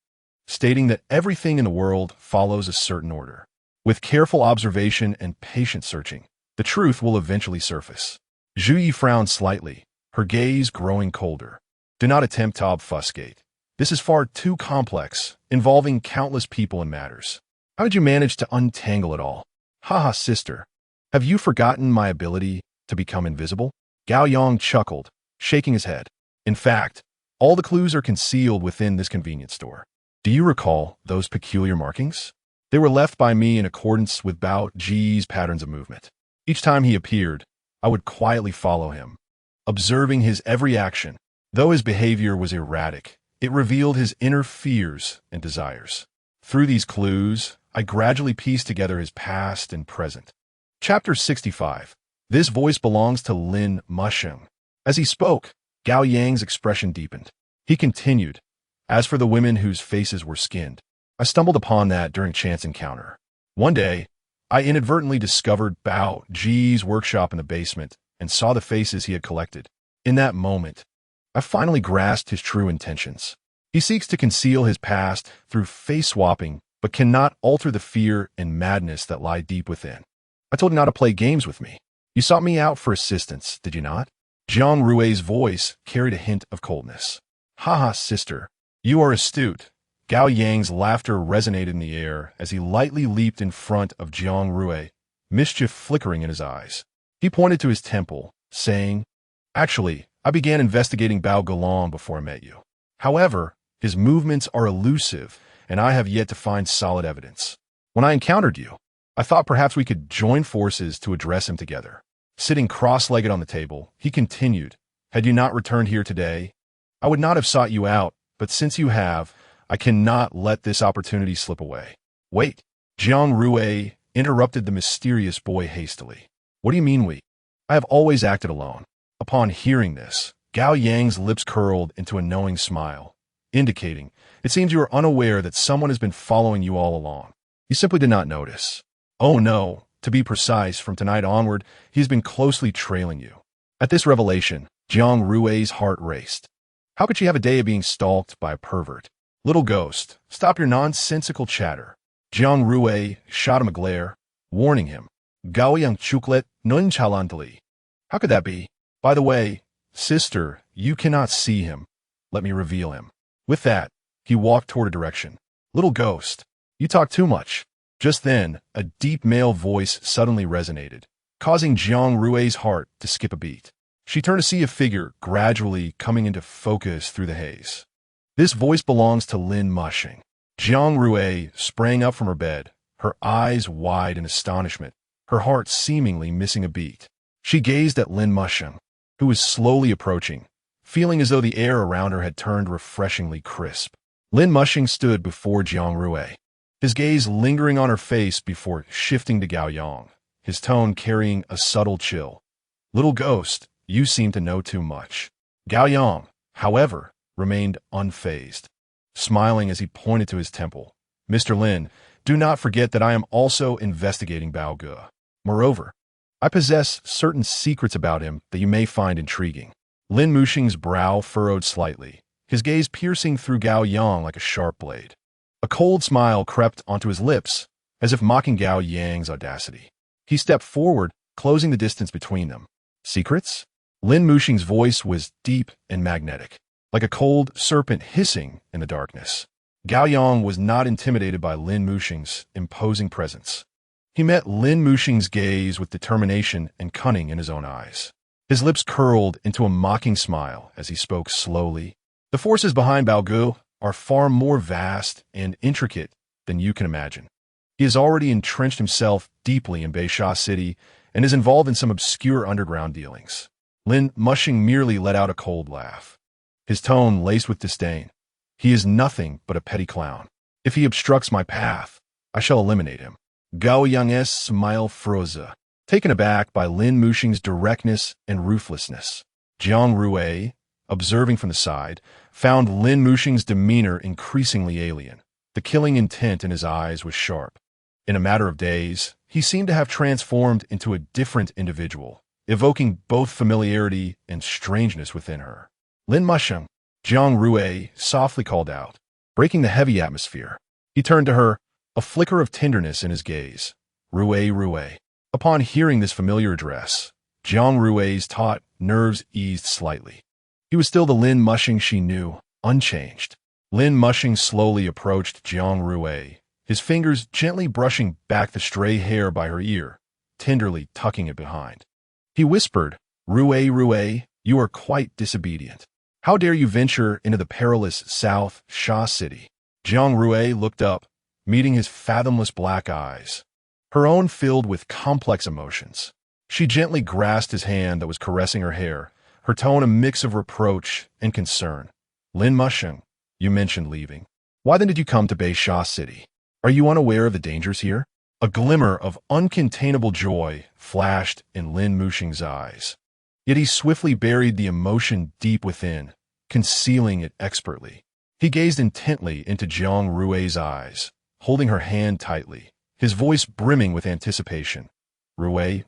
stating that everything in the world follows a certain order. With careful observation and patient searching, the truth will eventually surface. Zhu Yi frowned slightly, her gaze growing colder. Do not attempt to obfuscate. This is far too complex, involving countless people and matters. How did you manage to untangle it all? Haha, sister. Have you forgotten my ability to become invisible? Gao Yang chuckled, shaking his head. In fact, all the clues are concealed within this convenience store. Do you recall those peculiar markings? They were left by me in accordance with Bao Ji's patterns of movement. Each time he appeared, I would quietly follow him, observing his every action. Though his behavior was erratic, it revealed his inner fears and desires. Through these clues, I gradually pieced together his past and present. Chapter 65. This voice belongs to Lin Musheng. As he spoke, Gao Yang's expression deepened. He continued, as for the women whose faces were skinned, I stumbled upon that during a chance encounter. One day, I inadvertently discovered Bao Ji's workshop in the basement and saw the faces he had collected. In that moment, I finally grasped his true intentions. He seeks to conceal his past through face swapping, but cannot alter the fear and madness that lie deep within. I told you not to play games with me. You sought me out for assistance, did you not? Jiang Rui's voice carried a hint of coldness. Haha, sister. You are astute. Gao Yang's laughter resonated in the air as he lightly leaped in front of Jiang Rui, mischief flickering in his eyes. He pointed to his temple, saying, Actually, I began investigating Bao Galang before I met you. However, his movements are elusive, and I have yet to find solid evidence. When I encountered you, I thought perhaps we could join forces to address him together. Sitting cross-legged on the table, he continued, Had you not returned here today, I would not have sought you out, but since you have, I cannot let this opportunity slip away. Wait, Jiang Rui interrupted the mysterious boy hastily. What do you mean we? I have always acted alone. Upon hearing this, Gao Yang's lips curled into a knowing smile, indicating, it seems you are unaware that someone has been following you all along. You simply did not notice. Oh no, to be precise, from tonight onward, he has been closely trailing you. At this revelation, Jiang Rui's heart raced. How could she have a day of being stalked by a pervert? Little ghost, stop your nonsensical chatter. Jiang Rui shot him a glare, warning him. Gao Yang Chuklet nonchalantly. How could that be? By the way, sister, you cannot see him. Let me reveal him. With that, he walked toward a direction. Little ghost, you talk too much. Just then, a deep male voice suddenly resonated, causing Jiang Rui's heart to skip a beat. She turned to see a figure gradually coming into focus through the haze. This voice belongs to Lin Mushing. Jiang Rui sprang up from her bed, her eyes wide in astonishment, her heart seemingly missing a beat. She gazed at Lin Mushing, who was slowly approaching, feeling as though the air around her had turned refreshingly crisp. Lin Mushing stood before Jiang Rui, his gaze lingering on her face before shifting to Gao Yang, his tone carrying a subtle chill. Little ghost, you seem to know too much. Gao Yang, however, remained unfazed, smiling as he pointed to his temple. Mr. Lin, do not forget that I am also investigating Bao Ge. Moreover, I possess certain secrets about him that you may find intriguing. Lin Mushing's brow furrowed slightly, his gaze piercing through Gao Yang like a sharp blade. A cold smile crept onto his lips, as if mocking Gao Yang's audacity. He stepped forward, closing the distance between them. Secrets? Lin Mushing's voice was deep and magnetic, like a cold serpent hissing in the darkness. Gao Yang was not intimidated by Lin Mushing's imposing presence. He met Lin Mushing's gaze with determination and cunning in his own eyes. His lips curled into a mocking smile as he spoke slowly. The forces behind Bao Ge are far more vast and intricate than you can imagine. He has already entrenched himself deeply in Beisha City and is involved in some obscure underground dealings. Lin Mushing merely let out a cold laugh, his tone laced with disdain. He is nothing but a petty clown. If he obstructs my path, I shall eliminate him. Gao Yang's smile froze, taken aback by Lin Mushing's directness and ruthlessness. Jiang Rui, observing from the side, found Lin Mushing's demeanor increasingly alien. The killing intent in his eyes was sharp. In a matter of days, he seemed to have transformed into a different individual, evoking both familiarity and strangeness within her. Lin Mushing, Jiang Rui softly called out, breaking the heavy atmosphere. He turned to her, a flicker of tenderness in his gaze. Rui. Upon hearing this familiar address, Jiang Rui's taut nerves eased slightly. He was still the Lin Mushing she knew, unchanged. Lin Mushing slowly approached Jiang Rui, his fingers gently brushing back the stray hair by her ear, tenderly tucking it behind. He whispered, Rui, you are quite disobedient. How dare you venture into the perilous South Sha City? Jiang Rui looked up, meeting his fathomless black eyes, her own filled with complex emotions. She gently grasped his hand that was caressing her hair, her tone a mix of reproach and concern. Lin Mushing, you mentioned leaving. Why then did you come to Beisha City? Are you unaware of the dangers here? A glimmer of uncontainable joy flashed in Lin Mushing's eyes. Yet he swiftly buried the emotion deep within, concealing it expertly. He gazed intently into Jiang Rui's eyes, holding her hand tightly, his voice brimming with anticipation. Rui,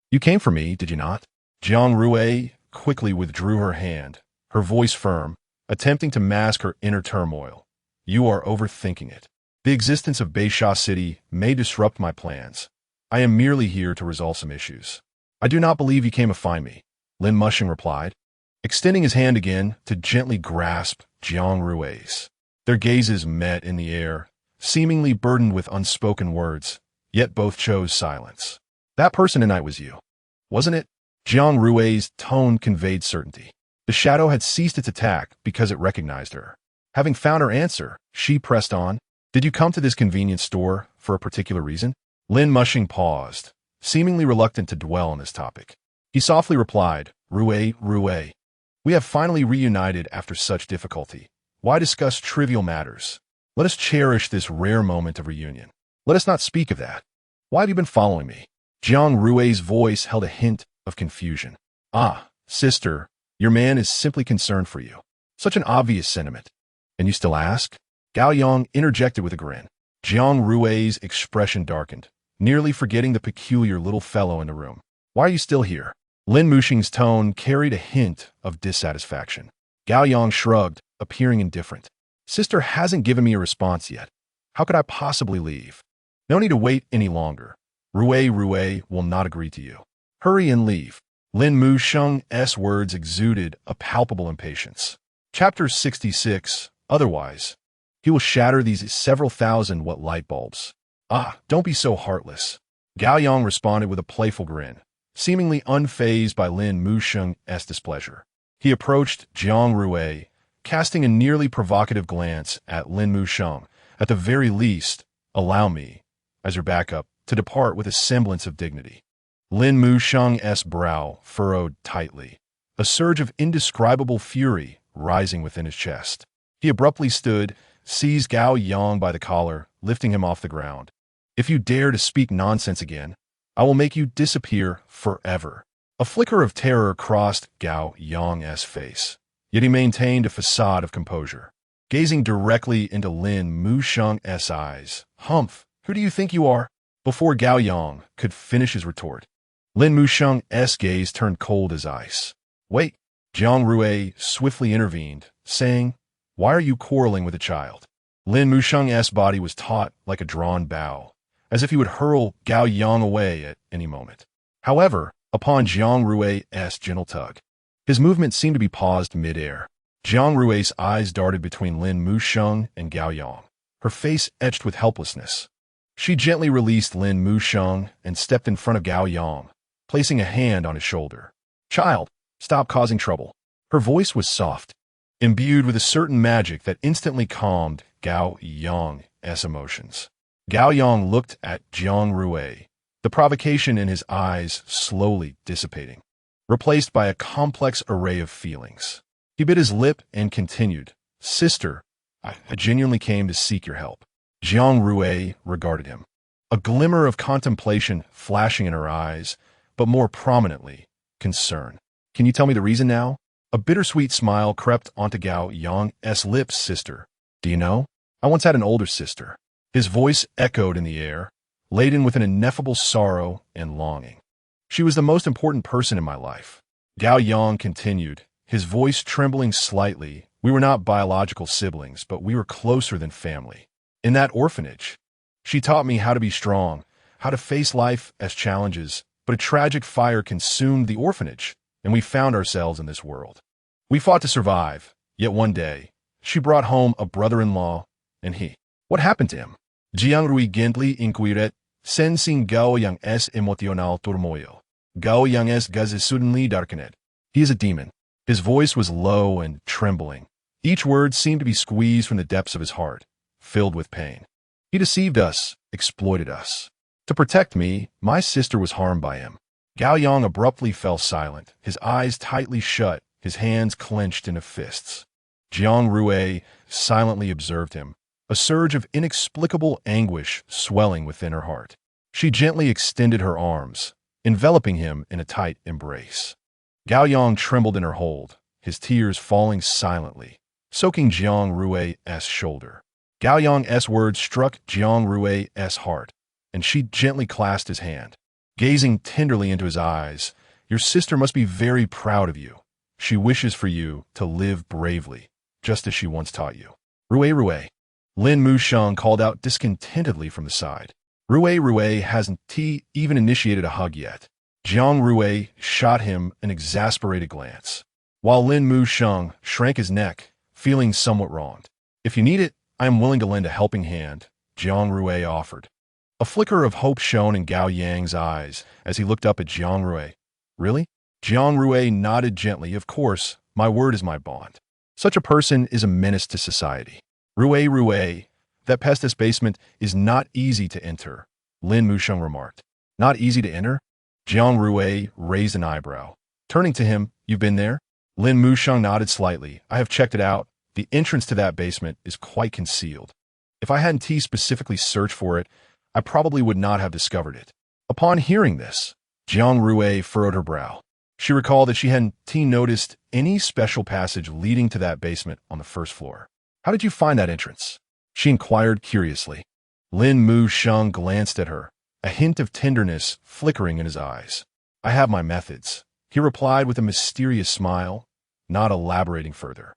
you came for me, did you not? Jiang Rui quickly withdrew her hand, her voice firm, attempting to mask her inner turmoil. You are overthinking it. The existence of Beisha City may disrupt my plans. I am merely here to resolve some issues. I do not believe you came to find me, Lin Mushing replied, extending his hand again to gently grasp Jiang Rui's. Their gazes met in the air, seemingly burdened with unspoken words, yet both chose silence. That person tonight was you, wasn't it? Jiang Rui's tone conveyed certainty. The shadow had ceased its attack because it recognized her. Having found her answer, she pressed on. Did you come to this convenience store for a particular reason? Lin Mushing paused, seemingly reluctant to dwell on this topic. He softly replied, Rui, we have finally reunited after such difficulty. Why discuss trivial matters? Let us cherish this rare moment of reunion. Let us not speak of that. Why have you been following me? Jiang Rui's voice held a hint of confusion. Ah, sister, your man is simply concerned for you. Such an obvious sentiment. And you still ask? Gao Yang interjected with a grin. Jiang Rui's expression darkened, nearly forgetting the peculiar little fellow in the room. Why are you still here? Lin Muxing's tone carried a hint of dissatisfaction. Gao Yang shrugged, appearing indifferent. Sister hasn't given me a response yet. How could I possibly leave? No need to wait any longer. Rui will not agree to you. Hurry and leave. Lin Muxing's words exuded a palpable impatience. Chapter 66. Otherwise, he will shatter these several thousand watt light bulbs. Ah, don't be so heartless. Gao Yang responded with a playful grin, seemingly unfazed by Lin Muxing's displeasure. He approached Jiang Rui, casting a nearly provocative glance at Lin Muxing. At the very least, allow me, as your backup, to depart with a semblance of dignity. Lin Muxing's brow furrowed tightly, a surge of indescribable fury rising within his chest. He abruptly stood, seized Gao Yang by the collar, lifting him off the ground. If you dare to speak nonsense again, I will make you disappear forever. A flicker of terror crossed Gao Yang's face, yet he maintained a facade of composure. Gazing directly into Lin Muxing's eyes, "Humph, who do you think you are?" Before Gao Yang could finish his retort, Lin Muxing's gaze turned cold as ice. "Wait," Jiang Rui swiftly intervened, saying, "Why are you quarreling with a child?" Lin Muxing's body was taut like a drawn bow, as if he would hurl Gao Yang away at any moment. However, upon Jiang Rui's gentle tug, his movement seemed to be paused mid-air. Jiang Rui's eyes darted between Lin Muxing and Gao Yang, her face etched with helplessness. She gently released Lin Muxing and stepped in front of Gao Yang, placing a hand on his shoulder. "Child, stop causing trouble." Her voice was soft, imbued with a certain magic that instantly calmed Gao Yang's emotions. Gao Yang looked at Jiang Rui, the provocation in his eyes slowly dissipating, replaced by a complex array of feelings. He bit his lip and continued, "Sister, I genuinely came to seek your help." Jiang Rui regarded him, a glimmer of contemplation flashing in her eyes, but more prominently, concern. "Can you tell me the reason now?" A bittersweet smile crept onto Gao Yang's lips. "Sister, do you know? I once had an older sister." His voice echoed in the air, laden with an ineffable sorrow and longing. "She was the most important person in my life." Gao Yang continued, his voice trembling slightly. "We were not biological siblings, but we were closer than family. In that orphanage, she taught me how to be strong, how to face life as challenges, but a tragic fire consumed the orphanage, and we found ourselves in this world. We fought to survive, yet one day, she brought home a brother-in-law, and he. What happened to him?" Jiang Rui gently inquired, sensing Gao Yang's emotional turmoil. Gao Yang's gaze suddenly darkened. "He is a demon." His voice was low and trembling. Each word seemed to be squeezed from the depths of his heart, filled with pain. "He deceived us, exploited us. To protect me, my sister was harmed by him." Gao Yang abruptly fell silent, his eyes tightly shut, his hands clenched into fists. Jiang Rui silently observed him, a surge of inexplicable anguish swelling within her heart. She gently extended her arms, enveloping him in a tight embrace. Gao Yang trembled in her hold, his tears falling silently, soaking Jiang Rui's shoulder. Gao Yang's words struck Jiang Rui's heart, and she gently clasped his hand. Gazing tenderly into his eyes, "Your sister must be very proud of you. She wishes for you to live bravely, just as she once taught you." Rui. Lin Muxing called out discontentedly from the side. Rui hasn't even initiated a hug yet. Jiang Rui shot him an exasperated glance, while Lin Muxing shrank his neck, feeling somewhat wronged. "If you need it, I am willing to lend a helping hand," Jiang Rui offered. A flicker of hope shone in Gao Yang's eyes as he looked up at Jiang Rui. "Really?" Jiang Rui nodded gently. "Of course, my word is my bond. Such a person is a menace to society." Rui, that pestis basement is not easy to enter, Lin Muxing remarked. "Not easy to enter?" Jiang Rui raised an eyebrow. Turning to him, "You've been there?" Lin Muxing nodded slightly. "I have checked it out. The entrance to that basement is quite concealed. If I hadn't specifically searched for it, I probably would not have discovered it. Upon hearing this, Jiang Rui furrowed her brow. She recalled that she hadn't noticed any special passage leading to that basement on the first floor. How did you find that entrance? She inquired curiously. Lin Mu Sheng glanced at her, a hint of tenderness flickering in his eyes. I have my methods, he replied with a mysterious smile, not elaborating further.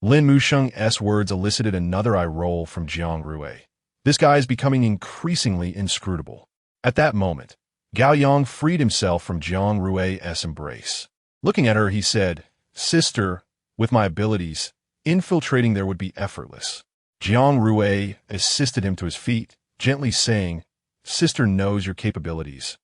Lin Mu Sheng's words elicited another eye roll from Jiang Rui. This guy is becoming increasingly inscrutable. At that moment, Gao Yang freed himself from Jiang Rui's embrace. Looking at her, he said, Sister, with my abilities, infiltrating there would be effortless. Jiang Rui assisted him to his feet, gently saying, Sister knows your capabilities.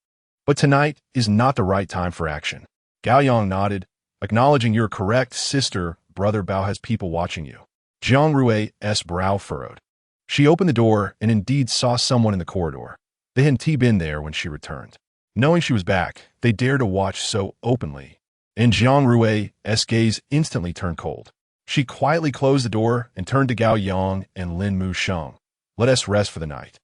But tonight is not the right time for action. Gao Yang nodded, acknowledging you're correct, Sister. Brother Bao has people watching you. Jiang Rui's brow furrowed. She opened the door and indeed saw someone in the corridor. They hadn't been there when she returned. Knowing she was back, they dared to watch so openly. And Jiang Rui's gaze instantly turned cold. She quietly closed the door and turned to Gao Yang and Lin Mu Sheng. Let us rest for the night.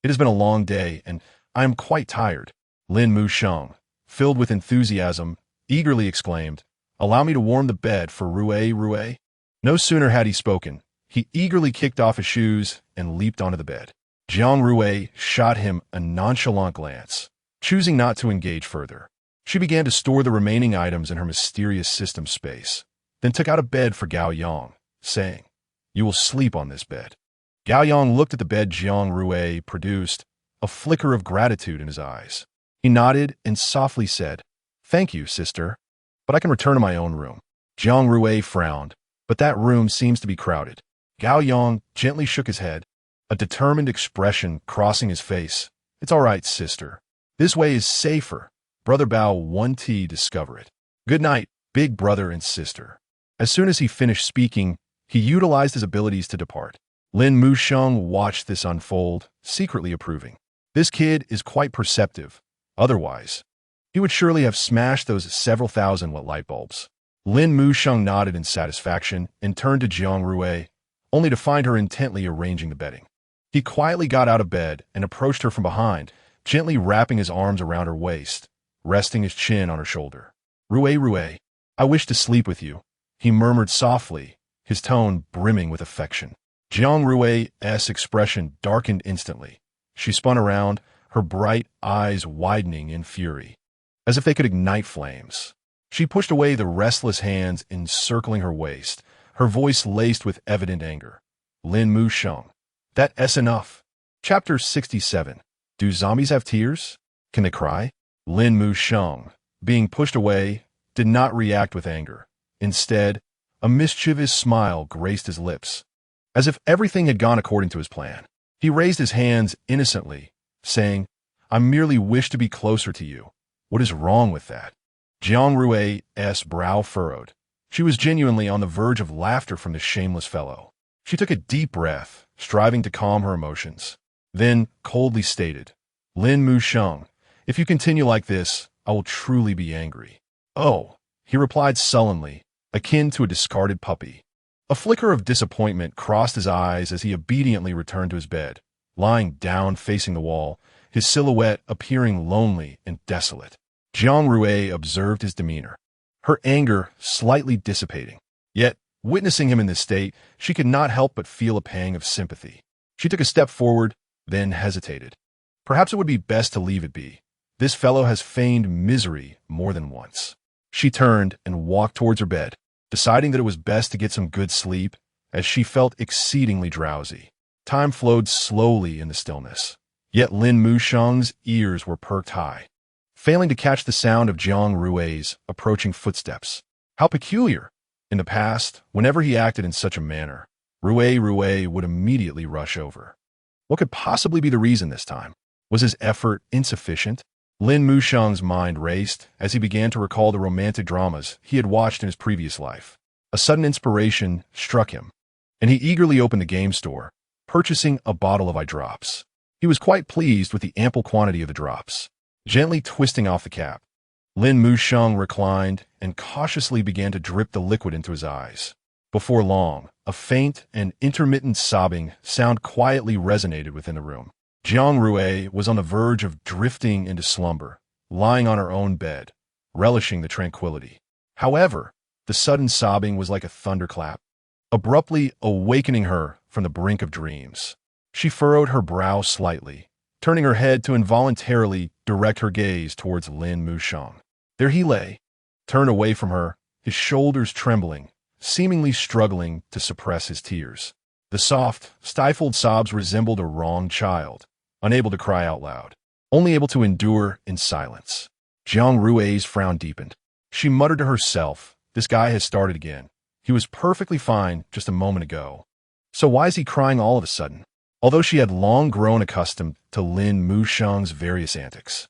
It has been a long day, and I am quite tired. Lin Mu Sheng, filled with enthusiasm, eagerly exclaimed, Allow me to warm the bed for Rui. No sooner had he spoken, he eagerly kicked off his shoes and leaped onto the bed. Jiang Rui shot him a nonchalant glance, choosing not to engage further. She began to store the remaining items in her mysterious system space, then took out a bed for Gao Yang, saying, You will sleep on this bed. Gao Yang looked at the bed Jiang Rui produced, a flicker of gratitude in his eyes. He nodded and softly said, Thank you, sister, but I can return to my own room. Jiang Rui frowned, but that room seems to be crowded. Gao Yang gently shook his head, a determined expression crossing his face. It's all right, sister. This way is safer. Brother Bao 1T discover it. Good night, big brother and sister. As soon as he finished speaking, he utilized his abilities to depart. Lin Mu Sheng watched this unfold, secretly approving. This kid is quite perceptive. Otherwise, he would surely have smashed those several thousand watt light bulbs. Lin Mu Sheng nodded in satisfaction and turned to Jiang Rui, only to find her intently arranging the bedding. He quietly got out of bed and approached her from behind, gently wrapping his arms around her waist, resting his chin on her shoulder. Rui, I wish to sleep with you, he murmured softly, his tone brimming with affection. Jiang Rui's expression darkened instantly. She spun around, her bright eyes widening in fury, as if they could ignite flames. She pushed away the restless hands encircling her waist, her voice laced with evident anger. Lin Mu Sheng. That's enough. Chapter 67. Do zombies have tears? Can they cry? Lin Mu Sheng, being pushed away, did not react with anger. Instead, a mischievous smile graced his lips, as if everything had gone according to his plan. He raised his hands innocently, saying, I merely wish to be closer to you. What is wrong with that? Jiang Rui's brow furrowed. She was genuinely on the verge of laughter from this shameless fellow. She took a deep breath, striving to calm her emotions, then coldly stated, Lin Mu Sheng, if you continue like this, I will truly be angry. Oh, he replied sullenly, akin to a discarded puppy. A flicker of disappointment crossed his eyes as he obediently returned to his bed, lying down facing the wall, his silhouette appearing lonely and desolate. Jiang Rui observed his demeanor, her anger slightly dissipating. Yet, witnessing him in this state, she could not help but feel a pang of sympathy. She took a step forward, then hesitated. Perhaps it would be best to leave it be. This fellow has feigned misery more than once. She turned and walked towards her bed, deciding that it was best to get some good sleep, as she felt exceedingly drowsy. Time flowed slowly in the stillness, yet Lin Mu Sheng's ears were perked high, failing to catch the sound of Jiang Rui's approaching footsteps. How peculiar! In the past, whenever he acted in such a manner, Rui would immediately rush over. What could possibly be the reason this time? Was his effort insufficient? Lin Mu Sheng's mind raced as he began to recall the romantic dramas he had watched in his previous life. A sudden inspiration struck him, and he eagerly opened the game store, purchasing a bottle of eye drops. He was quite pleased with the ample quantity of the drops. Gently twisting off the cap, Lin Mu Sheng reclined and cautiously began to drip the liquid into his eyes. Before long, a faint and intermittent sobbing sound quietly resonated within the room. Jiang Rui was on the verge of drifting into slumber, lying on her own bed, relishing the tranquility. However, the sudden sobbing was like a thunderclap, abruptly awakening her from the brink of dreams. She furrowed her brow slightly, turning her head to involuntarily direct her gaze towards Lin Mushang. There he lay, turned away from her, his shoulders trembling, seemingly struggling to suppress his tears. The soft, stifled sobs resembled a wronged child, unable to cry out loud, only able to endure in silence. Jiang Rui's frown deepened. She muttered to herself, "This guy has started again. He was perfectly fine just a moment ago. So why is he crying all of a sudden?" Although she had long grown accustomed to Lin Mushang's various antics,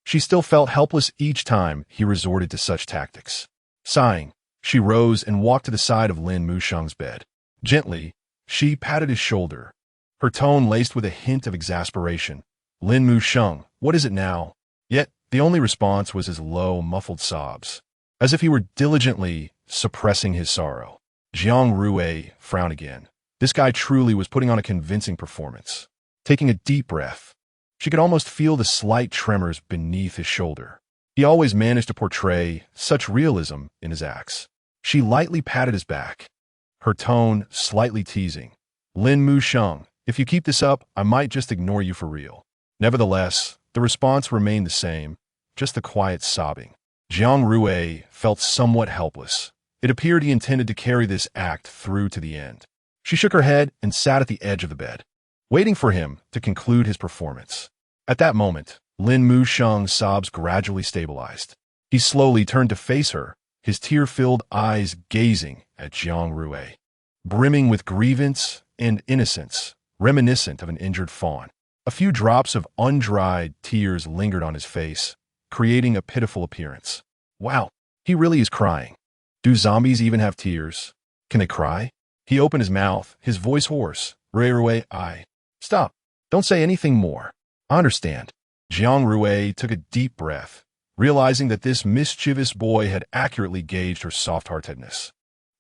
she still felt helpless each time he resorted to such tactics. Sighing, she rose and walked to the side of Lin Mushang's bed. Gently, she patted his shoulder, her tone laced with a hint of exasperation. "Lin Mushang, what is it now?" Yet, the only response was his low, muffled sobs, as if he were diligently suppressing his sorrow. Jiang Rui frowned again. This guy truly was putting on a convincing performance. Taking a deep breath, she could almost feel the slight tremors beneath his shoulder. He always managed to portray such realism in his acts. She lightly patted his back, her tone slightly teasing. "Lin Mushang, if you keep this up, I might just ignore you for real." Nevertheless, the response remained the same, just the quiet sobbing. Jiang Rui felt somewhat helpless. It appeared he intended to carry this act through to the end. She shook her head and sat at the edge of the bed, waiting for him to conclude his performance. At that moment, Lin Mushang's sobs gradually stabilized. He slowly turned to face her, his tear-filled eyes gazing at Jiang Rui, brimming with grievance and innocence, reminiscent of an injured fawn. A few drops of undried tears lingered on his face, creating a pitiful appearance. Wow, he really is crying. Do zombies even have tears? Can they cry? He opened his mouth, his voice hoarse. "Rui, Stop. Don't say anything more. I understand." Jiang Rui took a deep breath, realizing that this mischievous boy had accurately gauged her soft-heartedness.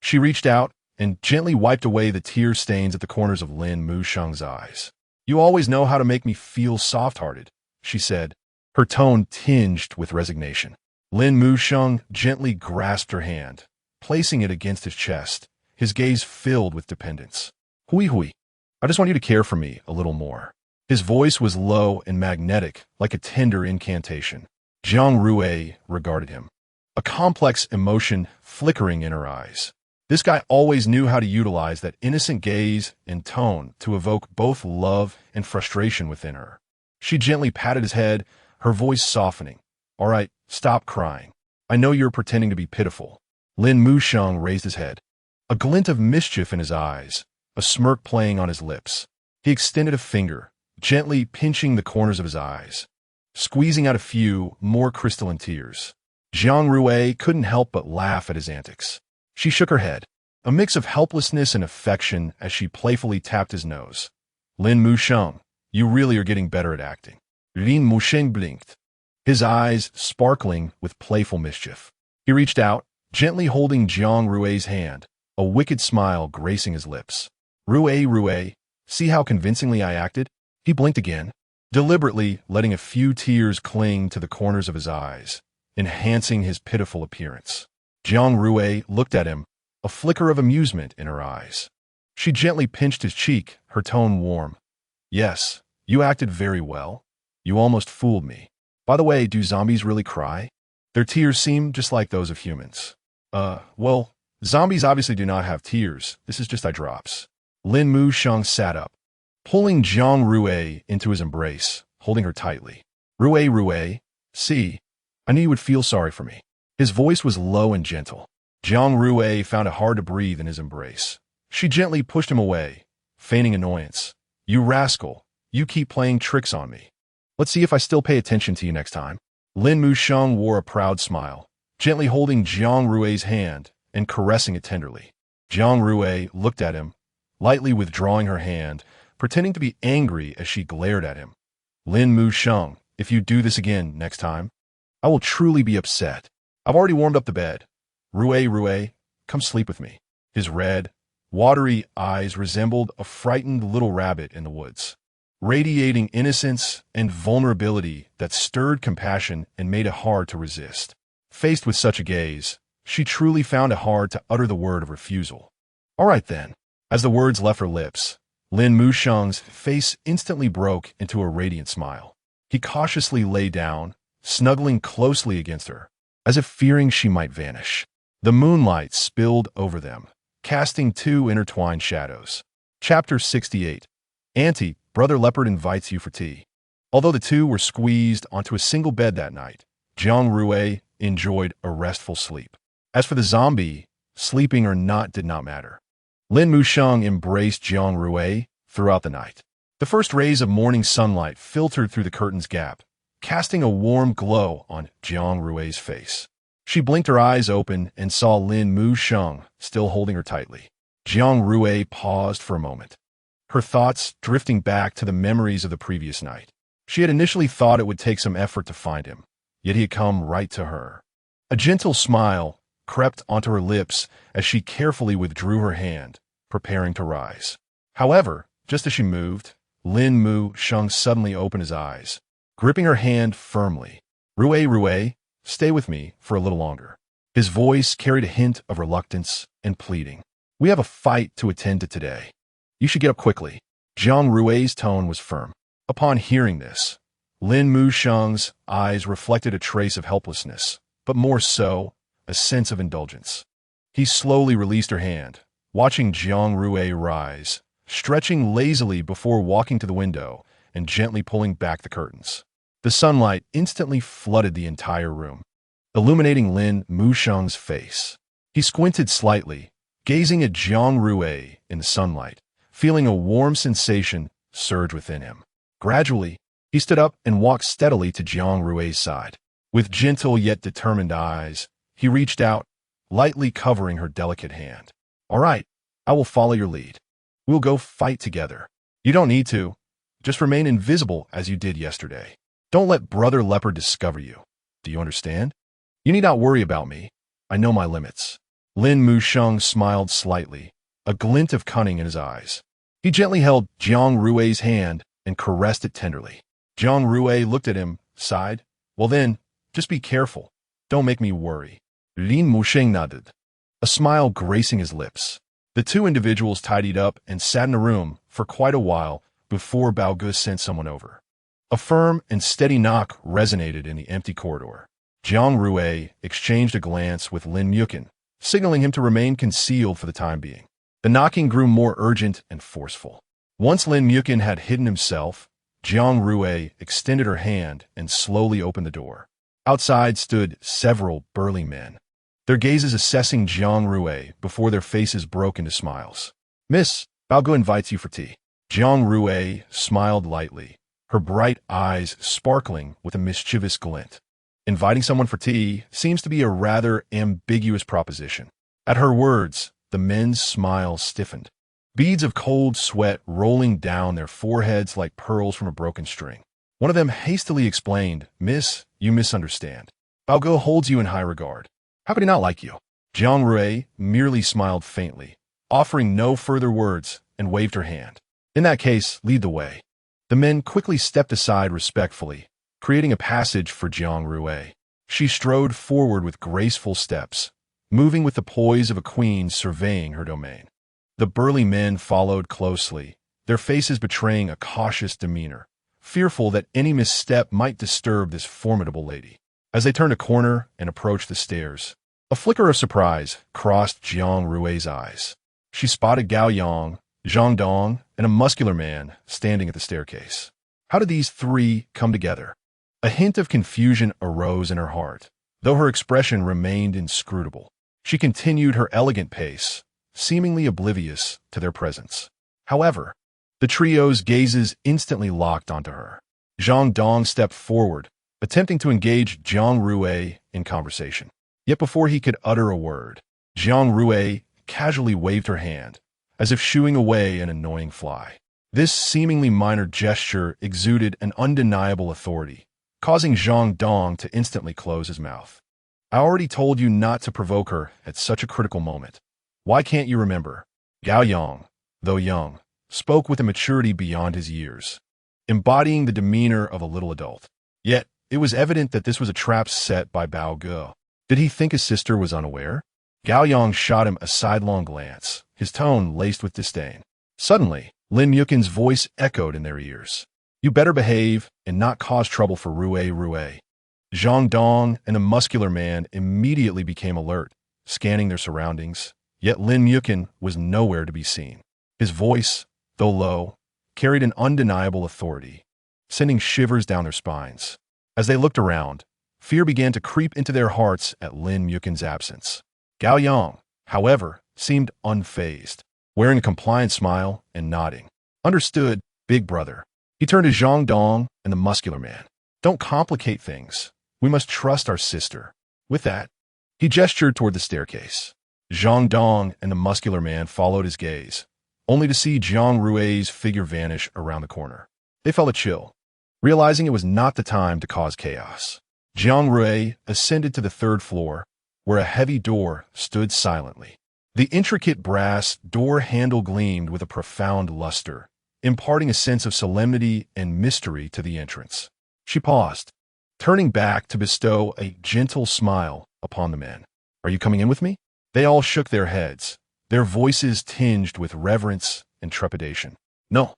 She reached out and gently wiped away the tear stains at the corners of Lin Mushang's eyes. "You always know how to make me feel soft-hearted," she said, her tone tinged with resignation. Lin Mushang gently grasped her hand, placing it against his chest, his gaze filled with dependence. "Hui, I just want you to care for me a little more." His voice was low and magnetic, like a tender incantation. Jiang Rui regarded him, a complex emotion flickering in her eyes. This guy always knew how to utilize that innocent gaze and tone to evoke both love and frustration within her. She gently patted his head, her voice softening. "All right, stop crying. I know you're pretending to be pitiful." Lin Mushang raised his head, a glint of mischief in his eyes, a smirk playing on his lips. He extended a finger, gently pinching the corners of his eyes, squeezing out a few more crystalline tears. Jiang Rui couldn't help but laugh at his antics. She shook her head, a mix of helplessness and affection as she playfully tapped his nose. "Lin Mushang, you really are getting better at acting." Lin Mushang blinked, his eyes sparkling with playful mischief. He reached out, gently holding Jiang Rui's hand, a wicked smile gracing his lips. Rui, see how convincingly I acted?" He blinked again, deliberately letting a few tears cling to the corners of his eyes, enhancing his pitiful appearance. Jiang Rui looked at him, a flicker of amusement in her eyes. She gently pinched his cheek, her tone warm. "Yes, you acted very well. You almost fooled me. By the way, do zombies really cry? Their tears seem just like those of humans." Well, zombies obviously do not have tears. This is just eye drops." Lin Mushang sat up, pulling Jiang Rui into his embrace, holding her tightly. Rui, see, I knew you would feel sorry for me." His voice was low and gentle. Jiang Rui found it hard to breathe in his embrace. She gently pushed him away, feigning annoyance. "You rascal, you keep playing tricks on me. Let's see if I still pay attention to you next time." Lin Mushang wore a proud smile, gently holding Jiang Rui's hand and caressing it tenderly. Jiang Rui looked at him, lightly withdrawing her hand, pretending to be angry as she glared at him. "Lin Mushang, if you do this again next time, I will truly be upset. I've already warmed up the bed. Rui, come sleep with me." His red, watery eyes resembled a frightened little rabbit in the woods. radiating innocence and vulnerability that stirred compassion and made it hard to resist. Faced with such a gaze, she truly found it hard to utter the word of refusal. "All right then." As the words left her lips, Lin Musheng's face instantly broke into a radiant smile. He cautiously lay down, snuggling closely against her, as if fearing she might vanish. The moonlight spilled over them, casting two intertwined shadows. Chapter 68. Auntie, Brother Leopard invites you for tea. Although the two were squeezed onto a single bed that night, Jiang Rui enjoyed a restful sleep. As for the zombie, sleeping or not did not matter. Lin Musheng embraced Jiang Rui throughout the night. The first rays of morning sunlight filtered through the curtain's gap, casting a warm glow on Jiang Rui's face. She blinked her eyes open and saw Lin Musheng still holding her tightly. Jiang Rui paused for a moment, her thoughts drifting back to the memories of the previous night. She had initially thought it would take some effort to find him, yet he had come right to her. A gentle smile crept onto her lips as she carefully withdrew her hand, preparing to rise. However, just as she moved, Lin Musheng suddenly opened his eyes, gripping her hand firmly. Rui, stay with me for a little longer." His voice carried a hint of reluctance and pleading. "We have a fight to attend to today. You should get up quickly." Jiang Rui's tone was firm. Upon hearing this, Lin Musheng's eyes reflected a trace of helplessness, but more so, a sense of indulgence. He slowly released her hand, watching Jiang Rui rise, stretching lazily before walking to the window and gently pulling back the curtains. The sunlight instantly flooded the entire room, illuminating Lin Musheng's face. He squinted slightly, gazing at Jiang Rui in the sunlight, feeling a warm sensation surge within him. Gradually, he stood up and walked steadily to Jiang Rui's side. With gentle yet determined eyes, he reached out, lightly covering her delicate hand. "All right, I will follow your lead. We'll go fight together. You don't need to. Just remain invisible as you did yesterday. Don't let Brother Leopard discover you. Do you understand? You need not worry about me. I know my limits." Lin Musheng smiled slightly, a glint of cunning in his eyes. He gently held Jiang Rui's hand and caressed it tenderly. Jiang Rui looked at him, sighed. "Well then, just be careful. Don't make me worry." Lin Musheng nodded, a smile gracing his lips. The two individuals tidied up and sat in a room for quite a while before Bao Ge sent someone over. A firm and steady knock resonated in the empty corridor. Jiang Rui exchanged a glance with Lin Musheng, signaling him to remain concealed for the time being. The knocking grew more urgent and forceful. Once Lin Musheng had hidden himself, Jiang Rui extended her hand and slowly opened the door. Outside stood several burly men, their gazes assessing Jiang Rui before their faces broke into smiles. "Miss, Bao Ge invites you for tea." Jiang Rui smiled lightly, her bright eyes sparkling with a mischievous glint. Inviting someone for tea seems to be a rather ambiguous proposition. At her words, the men's smiles stiffened, beads of cold sweat rolling down their foreheads like pearls from a broken string. One of them hastily explained, "Miss, you misunderstand. Bao Ge holds you in high regard. How could he not like you?" Jiang Rui merely smiled faintly, offering no further words, and waved her hand. "In that case, lead the way." The men quickly stepped aside respectfully, creating a passage for Jiang Rui. She strode forward with graceful steps, moving with the poise of a queen surveying her domain. The burly men followed closely, their faces betraying a cautious demeanor, fearful that any misstep might disturb this formidable lady. As they turned a corner and approached the stairs, a flicker of surprise crossed Jiang Rui's eyes. She spotted Gao Yang, Zhang Dong, and a muscular man standing at the staircase. How did these three come together? A hint of confusion arose in her heart, though her expression remained inscrutable. She continued her elegant pace, seemingly oblivious to their presence. However, the trio's gazes instantly locked onto her. Zhang Dong stepped forward, attempting to engage Jiang Rui in conversation. Yet before he could utter a word, Jiang Rui casually waved her hand, as if shooing away an annoying fly. This seemingly minor gesture exuded an undeniable authority, causing Zhang Dong to instantly close his mouth. "I already told you not to provoke her at such a critical moment. Why can't you remember?" Gao Yang, though young, spoke with a maturity beyond his years. embodying the demeanor of a little adult. Yet, it was evident that this was a trap set by Bao Ge. Did he think his sister was unaware? Gao Yang shot him a sidelong glance, his tone laced with disdain. Suddenly, Lin Yukin's voice echoed in their ears. You better behave and not cause trouble for Rui. Zhang Dong and the muscular man immediately became alert, scanning their surroundings, yet Lin Yukin was nowhere to be seen. His voice, though low, carried an undeniable authority, sending shivers down their spines. As they looked around, fear began to creep into their hearts at Lin Yukin's absence. Gao Yang, however, seemed unfazed, wearing a compliant smile and nodding. Understood, big brother. He turned to Zhang Dong and the muscular man. Don't complicate things. We must trust our sister. With that, he gestured toward the staircase. Zhang Dong and the muscular man followed his gaze, only to see Jiang Rui's figure vanish around the corner. They felt a chill, realizing it was not the time to cause chaos. Jiang Rui ascended to the third floor, where a heavy door stood silently. The intricate brass door handle gleamed with a profound luster, imparting a sense of solemnity and mystery to the entrance. She paused, turning back to bestow a gentle smile upon the men. Are you coming in with me? They all shook their heads, their voices tinged with reverence and trepidation. No.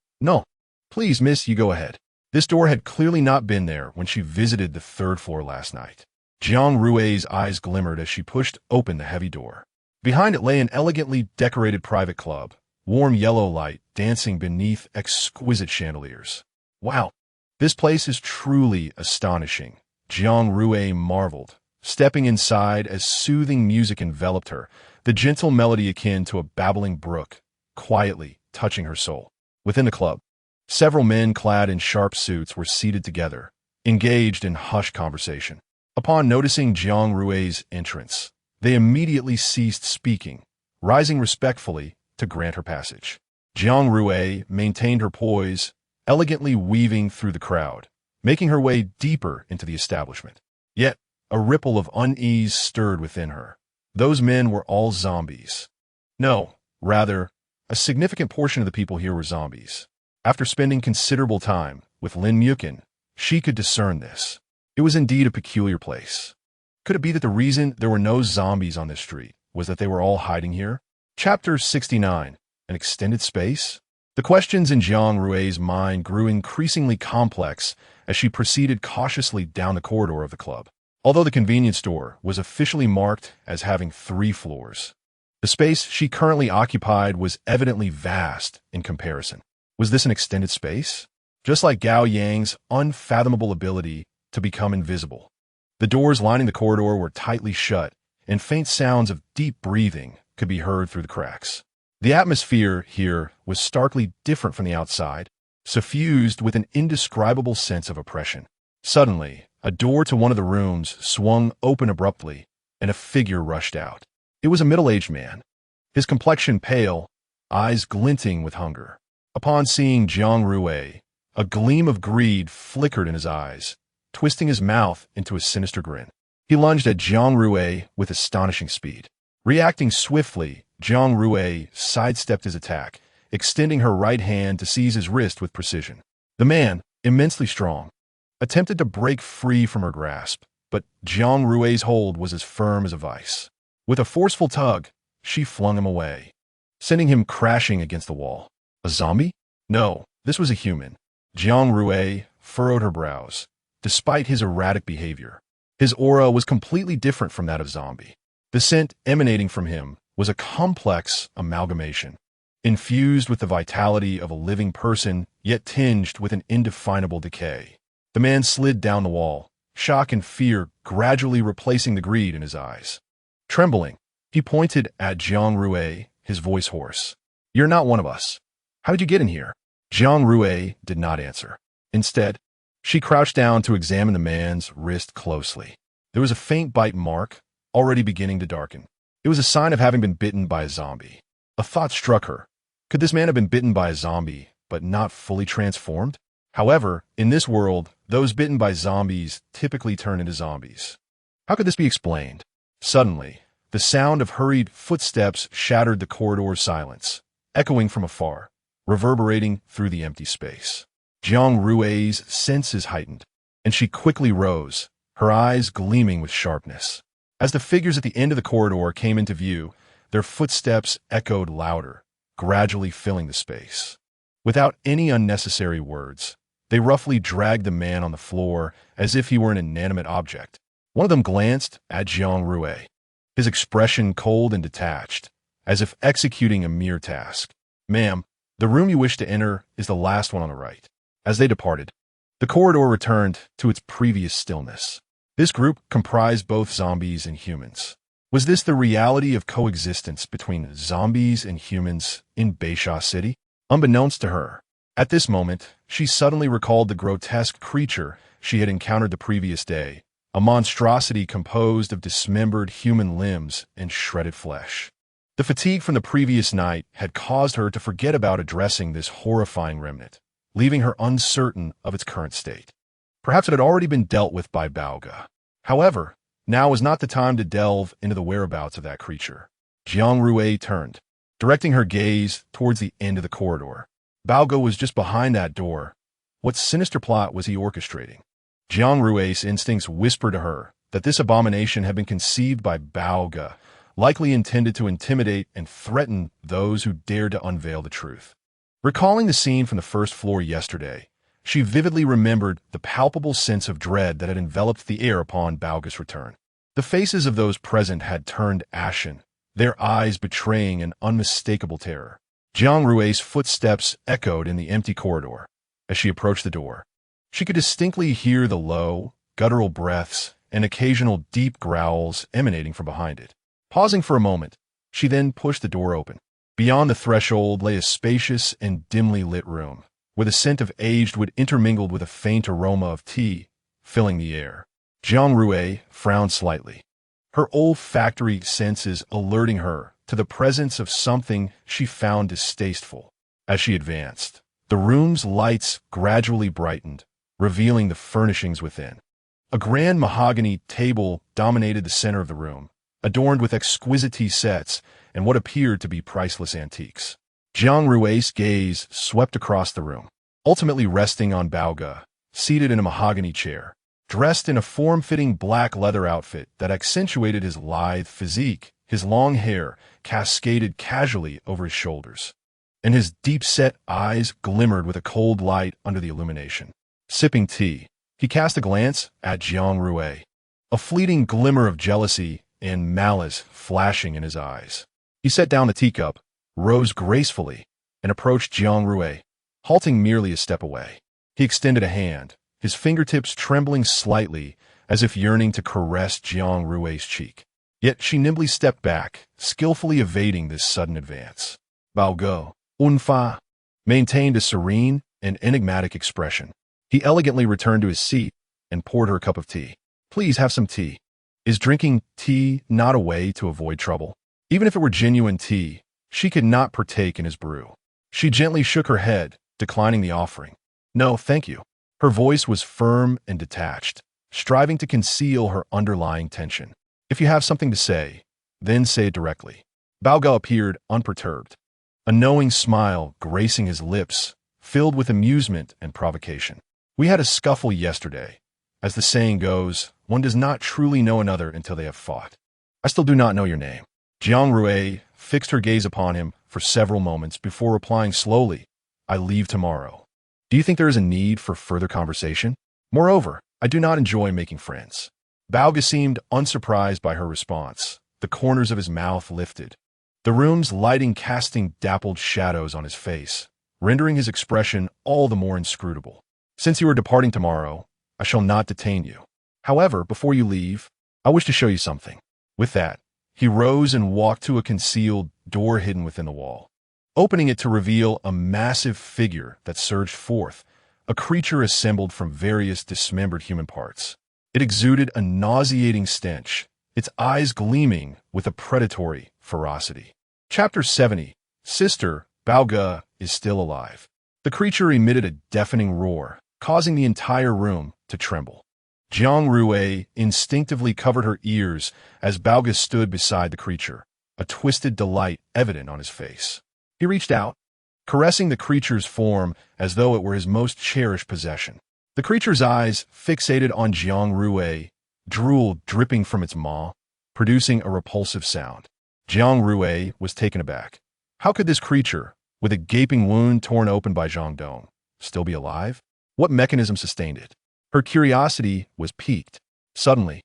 Please, miss, you go ahead. This door had clearly not been there when she visited the third floor last night. Jiang Rui's eyes glimmered as she pushed open the heavy door. Behind it lay an elegantly decorated private club, warm yellow light dancing beneath exquisite chandeliers. Wow, this place is truly astonishing, Jiang Rui marveled, stepping inside as soothing music enveloped her, the gentle melody akin to a babbling brook, quietly touching her soul. Within the club, several men clad in sharp suits were seated together, engaged in hushed conversation. Upon noticing Jiang Rui's entrance, they immediately ceased speaking, rising respectfully to grant her passage. Jiang Rui maintained her poise, elegantly weaving through the crowd, making her way deeper into the establishment. Yet, a ripple of unease stirred within her. Those men were all zombies. No, rather, a significant portion of the people here were zombies. After spending considerable time with Lin Yukin, she could discern this. It was indeed a peculiar place. Could it be that the reason there were no zombies on this street was that they were all hiding here? Chapter 69. An extended space? The questions in Jiang Rui's mind grew increasingly complex as she proceeded cautiously down the corridor of the club. Although the convenience store was officially marked as having 3 floors, the space she currently occupied was evidently vast in comparison. Was this an extended space? Just like Gao Yang's unfathomable ability to become invisible. The doors lining the corridor were tightly shut, and faint sounds of deep breathing could be heard through the cracks. The atmosphere here was starkly different from the outside, suffused with an indescribable sense of oppression. Suddenly, a door to one of the rooms swung open abruptly, and a figure rushed out. It was a middle-aged man, his complexion pale, eyes glinting with hunger. Upon seeing Jiang Rui, a gleam of greed flickered in his eyes, twisting his mouth into a sinister grin. He lunged at Jiang Rui with astonishing speed. Reacting swiftly, Jiang Rui sidestepped his attack, extending her right hand to seize his wrist with precision. The man, immensely strong, attempted to break free from her grasp, but Jiang Rui's hold was as firm as a vice. With a forceful tug, she flung him away, sending him crashing against the wall. A zombie? No, this was a human. Jiang Rui furrowed her brows. Despite his erratic behavior, his aura was completely different from that of zombie. The scent emanating from him was a complex amalgamation, infused with the vitality of a living person, yet tinged with an indefinable decay. The man slid down the wall, shock and fear gradually replacing the greed in his eyes. Trembling, he pointed at Jiang Rui, his voice hoarse. You're not one of us. How did you get in here? Jiang Rui did not answer. Instead, she crouched down to examine the man's wrist closely. There was a faint bite mark, already beginning to darken. It was a sign of having been bitten by a zombie. A thought struck her. Could this man have been bitten by a zombie, but not fully transformed? However, in this world, those bitten by zombies typically turn into zombies. How could this be explained? Suddenly, the sound of hurried footsteps shattered the corridor's silence, echoing from afar, reverberating through the empty space. Jiang Rui's senses heightened, and she quickly rose, her eyes gleaming with sharpness. As the figures at the end of the corridor came into view, their footsteps echoed louder, gradually filling the space. Without any unnecessary words, they roughly dragged the man on the floor as if he were an inanimate object. One of them glanced at Jiang Rui, his expression cold and detached, as if executing a mere task. "Ma'am, the room you wish to enter is the last one on the right." As they departed, the corridor returned to its previous stillness. This group comprised both zombies and humans. Was this the reality of coexistence between zombies and humans in Beisha City? Unbeknownst to her, at this moment, she suddenly recalled the grotesque creature she had encountered the previous day, a monstrosity composed of dismembered human limbs and shredded flesh. The fatigue from the previous night had caused her to forget about addressing this horrifying remnant, leaving her uncertain of its current state. Perhaps it had already been dealt with by Baoga. However, now was not the time to delve into the whereabouts of that creature. Jiang Rui turned, directing her gaze towards the end of the corridor. Baoga was just behind that door. What sinister plot was he orchestrating? Jiang Rui's instincts whispered to her that this abomination had been conceived by Baoga, likely intended to intimidate and threaten those who dared to unveil the truth. Recalling the scene from the first floor yesterday, she vividly remembered the palpable sense of dread that had enveloped the air upon Baoga's return. The faces of those present had turned ashen, their eyes betraying an unmistakable terror. Jiang Rui's footsteps echoed in the empty corridor. As she approached the door, she could distinctly hear the low, guttural breaths and occasional deep growls emanating from behind it. Pausing for a moment, she then pushed the door open. Beyond the threshold lay a spacious and dimly lit room, where the scent of aged wood intermingled with a faint aroma of tea, filling the air. Jiang Rui frowned slightly, her olfactory senses alerting her to the presence of something she found distasteful. As she advanced, the room's lights gradually brightened, revealing the furnishings within. A grand mahogany table dominated the center of the room, adorned with exquisite tea sets and what appeared to be priceless antiques. Jiang Rui's gaze swept across the room, ultimately resting on Baoga, seated in a mahogany chair, dressed in a form-fitting black leather outfit that accentuated his lithe physique. His long hair cascaded casually over his shoulders, and his deep-set eyes glimmered with a cold light under the illumination. Sipping tea, he cast a glance at Jiang Rui, a fleeting glimmer of jealousy and malice flashing in his eyes. He set down the teacup, rose gracefully, and approached Jiang Rui, halting merely a step away. He extended a hand, his fingertips trembling slightly as if yearning to caress Jiang Rui's cheek. Yet she nimbly stepped back, skillfully evading this sudden advance. Baoga, Unfa, maintained a serene and enigmatic expression. He elegantly returned to his seat and poured her a cup of tea. "Please have some tea." Is drinking tea not a way to avoid trouble? Even if it were genuine tea, she could not partake in his brew. She gently shook her head, declining the offering. "No, thank you." Her voice was firm and detached, striving to conceal her underlying tension. "If you have something to say, then say it directly." Baoga appeared unperturbed, a knowing smile gracing his lips, filled with amusement and provocation. "We had a scuffle yesterday. As the saying goes, one does not truly know another until they have fought. I still do not know your name." Jiang Rui fixed her gaze upon him for several moments before replying slowly, "I leave tomorrow." "Do you think there is a need for further conversation? Moreover, I do not enjoy making friends." Baoga seemed unsurprised by her response. The corners of his mouth lifted, the room's lighting casting dappled shadows on his face, rendering his expression all the more inscrutable. "Since you are departing tomorrow, I shall not detain you. However, before you leave, I wish to show you something." With that, he rose and walked to a concealed door hidden within the wall, opening it to reveal a massive figure that surged forth, a creature assembled from various dismembered human parts. It exuded a nauseating stench, its eyes gleaming with a predatory ferocity. Chapter 70. Sister, Baoga is still alive. The creature emitted a deafening roar, causing the entire room to tremble. Jiang Rui instinctively covered her ears as Baoga stood beside the creature, a twisted delight evident on his face. He reached out, caressing the creature's form as though it were his most cherished possession. The creature's eyes, fixated on Jiang Rui, drool dripping from its maw, producing a repulsive sound. Jiang Rui was taken aback. How could this creature, with a gaping wound torn open by Zhang Dong, still be alive? What mechanism sustained it? Her curiosity was piqued. Suddenly,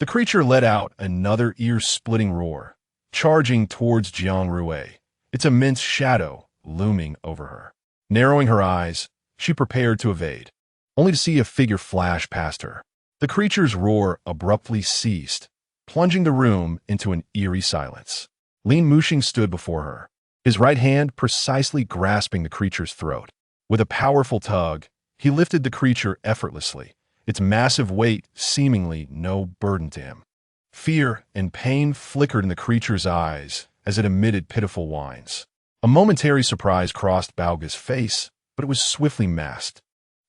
the creature let out another ear-splitting roar, charging towards Jiang Rui, its immense shadow looming over her. Narrowing her eyes, she prepared to evade, only to see a figure flash past her. The creature's roar abruptly ceased, plunging the room into an eerie silence. Lin Muxing stood before her, his right hand precisely grasping the creature's throat. With a powerful tug, he lifted the creature effortlessly, its massive weight seemingly no burden to him. Fear and pain flickered in the creature's eyes as it emitted pitiful whines. A momentary surprise crossed Baoga's face, but it was swiftly masked.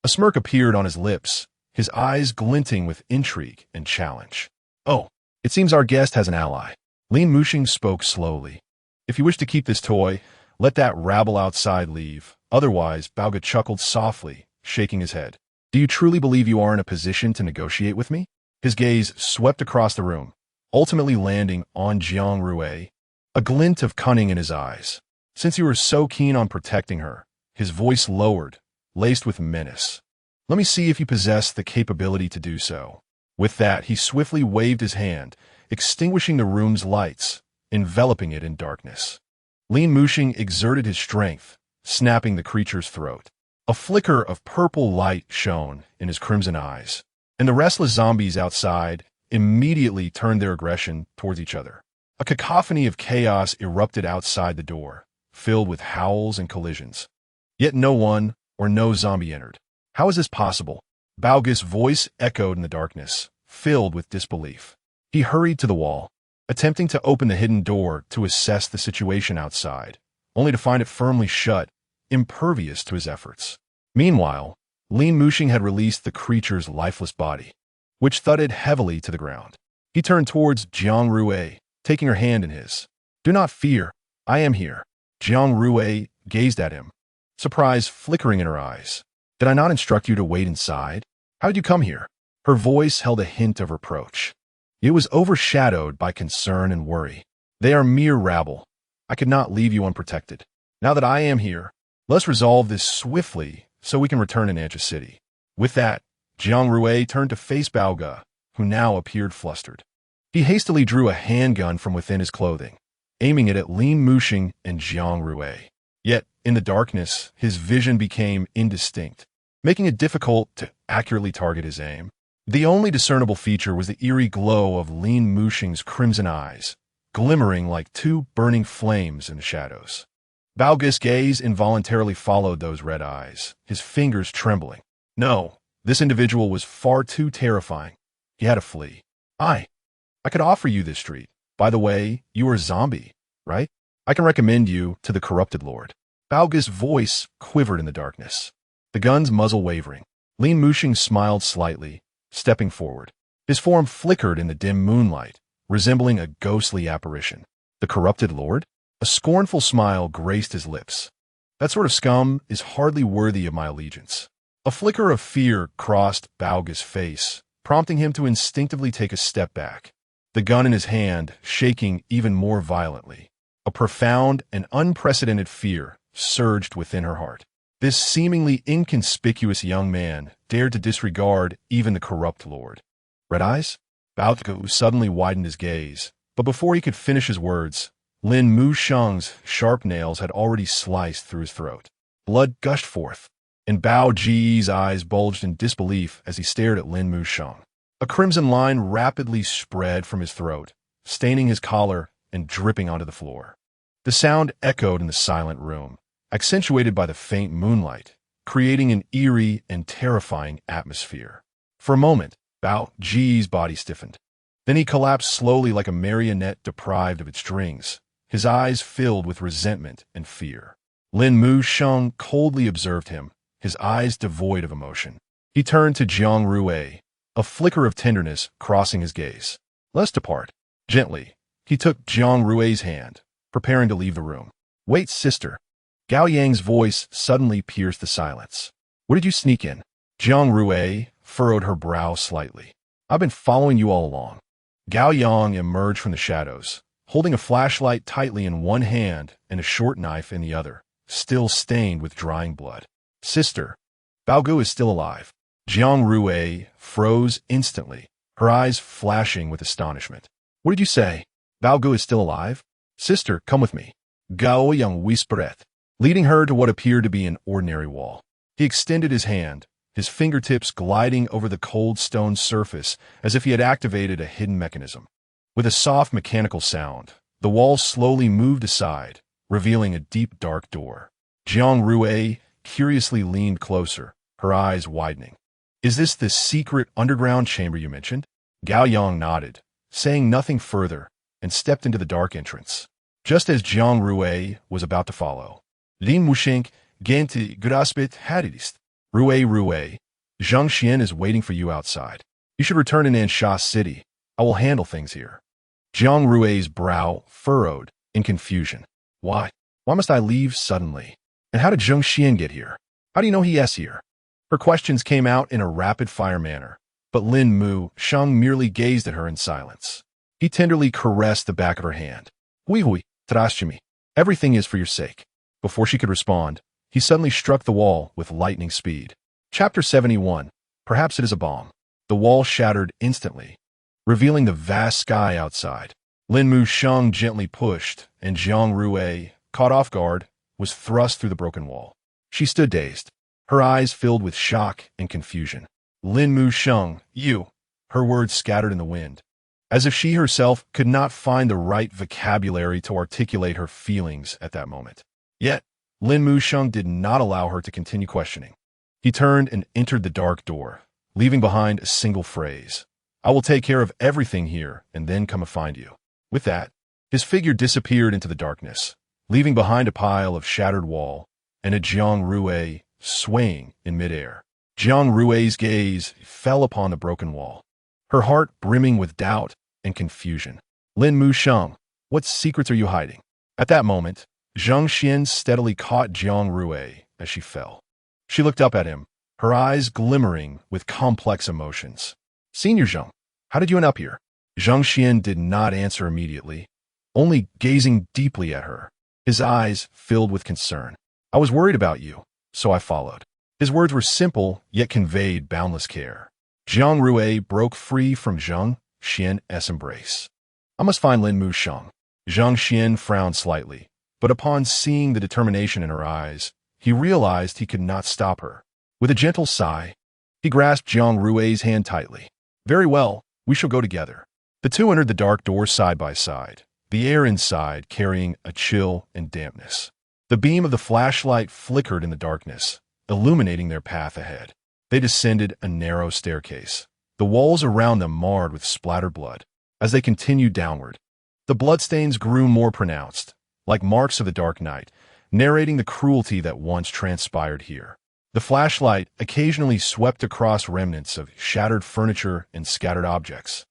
A smirk appeared on his lips, his eyes glinting with intrigue and challenge. "Oh, it seems our guest has an ally." Lin Muxing spoke slowly. "If you wish to keep this toy, let that rabble outside leave. Otherwise," Baoga chuckled softly, shaking his head. "Do you truly believe you are in a position to negotiate with me?" His gaze swept across the room, ultimately landing on Jiang Rui, a glint of cunning in his eyes. "Since you are so keen on protecting her," his voice lowered, laced with menace, "let me see if you possess the capability to do so." With that, he swiftly waved his hand, extinguishing the room's lights, enveloping it in darkness. Lin Muxing exerted his strength, snapping the creature's throat. A flicker of purple light shone in his crimson eyes, and the restless zombies outside immediately turned their aggression towards each other. A cacophony of chaos erupted outside the door, filled with howls and collisions. Yet no one or no zombie entered. How is this possible? Baoga's voice echoed in the darkness, filled with disbelief. He hurried to the wall, attempting to open the hidden door to assess the situation outside, only to find it firmly shut, impervious to his efforts. Meanwhile, Lin Muxing had released the creature's lifeless body, which thudded heavily to the ground. He turned towards Jiang Rui, taking her hand in his. "Do not fear, I am here." Jiang Rui gazed at him, surprise flickering in her eyes. "Did I not instruct you to wait inside? How did you come here?" Her voice held a hint of reproach. It was overshadowed by concern and worry. "They are mere rabble. I could not leave you unprotected. Now that I am here, let's resolve this swiftly so we can return to Nancha City." With that, Jiang Rui turned to face Baoga, who now appeared flustered. He hastily drew a handgun from within his clothing, aiming it at Lin Muxing and Jiang Rui. Yet, in the darkness, his vision became indistinct, making it difficult to accurately target his aim. The only discernible feature was the eerie glow of Lin Muxing's crimson eyes, glimmering like two burning flames in the shadows. Baoga's gaze involuntarily followed those red eyes, his fingers trembling. No, this individual was far too terrifying. He had to flee. I could offer you this street. By the way, you are a zombie, right? I can recommend you to the corrupted lord." Baoga's voice quivered in the darkness, the gun's muzzle wavering. Lin Muxing smiled slightly, stepping forward. His form flickered in the dim moonlight, resembling a ghostly apparition. "The corrupted lord?" A scornful smile graced his lips. "That sort of scum is hardly worthy of my allegiance." A flicker of fear crossed Baoga's face, prompting him to instinctively take a step back, the gun in his hand shaking even more violently. A profound and unprecedented fear surged within her heart. This seemingly inconspicuous young man dared to disregard even the corrupt lord. "Red eyes?" Baoga suddenly widened his gaze, but before he could finish his words, Lin Muxing's sharp nails had already sliced through his throat. Blood gushed forth, and Bao Ji's eyes bulged in disbelief as he stared at Lin Muxing. A crimson line rapidly spread from his throat, staining his collar and dripping onto the floor. The sound echoed in the silent room, accentuated by the faint moonlight, creating an eerie and terrifying atmosphere. For a moment, Bao Ji's body stiffened. Then he collapsed slowly like a marionette deprived of its strings, his eyes filled with resentment and fear. Lin Muxing coldly observed him, his eyes devoid of emotion. He turned to Jiang Rui, a flicker of tenderness crossing his gaze. "Let's depart." Gently, he took Jiang Rui's hand, preparing to leave the room. "Wait, sister." Gao Yang's voice suddenly pierced the silence. What did you sneak in? Jiang Rui furrowed her brow slightly. I've been following you all along. Gao Yang emerged from the shadows, holding a flashlight tightly in one hand and a short knife in the other, still stained with drying blood. Sister, Baogu is still alive. Jiang Rui froze instantly, her eyes flashing with astonishment. What did you say? Baogu is still alive? Sister, come with me. Gao Yang whispered, leading her to what appeared to be an ordinary wall. He extended his hand, his fingertips gliding over the cold stone surface as if he had activated a hidden mechanism. With a soft mechanical sound, the wall slowly moved aside, revealing a deep dark door. Jiang Rui curiously leaned closer, her eyes widening. Is this the secret underground chamber you mentioned? Gao Yang nodded, saying nothing further, and stepped into the dark entrance. Just as Jiang Rui was about to follow, Lin Mushink Genti Graspit Hadidist. Rui, Zhang Xian is waiting for you outside. You should return to Nansha City. I will handle things here. Jiang Rui's brow furrowed in confusion. Why? Why must I leave suddenly? And how did Zhang Xian get here? How do you know he is here? Her questions came out in a rapid-fire manner, but Lin Mu Shang merely gazed at her in silence. He tenderly caressed the back of her hand. Hui, Tarashimi. Everything is for your sake. Before she could respond, he suddenly struck the wall with lightning speed. Chapter 71. Perhaps it is a bomb. The wall shattered instantly, revealing the vast sky outside. Lin Mu Shang gently pushed, and Jiang Rui, caught off guard, was thrust through the broken wall. She stood dazed, her eyes filled with shock and confusion. Lin Mu Shang, you. Her words scattered in the wind, as if she herself could not find the right vocabulary to articulate her feelings at that moment. Yet, Lin Mu Shang did not allow her to continue questioning. He turned and entered the dark door, leaving behind a single phrase. I will take care of everything here and then come and find you. With that, his figure disappeared into the darkness, leaving behind a pile of shattered wall and a Jiang Rui swaying in midair. Jiang Rui's gaze fell upon the broken wall, her heart brimming with doubt and confusion. Lin Mu Shang, what secrets are you hiding? At that moment, Zhang Xian steadily caught Jiang Rui as she fell. She looked up at him, her eyes glimmering with complex emotions. Senior Zhang, how did you end up here? Zhang Xian did not answer immediately, only gazing deeply at her, his eyes filled with concern. I was worried about you, so I followed. His words were simple, yet conveyed boundless care. Jiang Rui broke free from Zhang Xian's embrace. I must find Lin Mu Shang. Zhang Xian frowned slightly, but upon seeing the determination in her eyes, he realized he could not stop her. With a gentle sigh, he grasped Jiang Rui's hand tightly. Very well, we shall go together. The two entered the dark door side by side, the air inside carrying a chill and dampness. The beam of the flashlight flickered in the darkness, illuminating their path ahead. They descended a narrow staircase, the walls around them marred with splattered blood. As they continued downward, the bloodstains grew more pronounced, like marks of the dark night, narrating the cruelty that once transpired here. The flashlight occasionally swept across remnants of shattered furniture and scattered objects,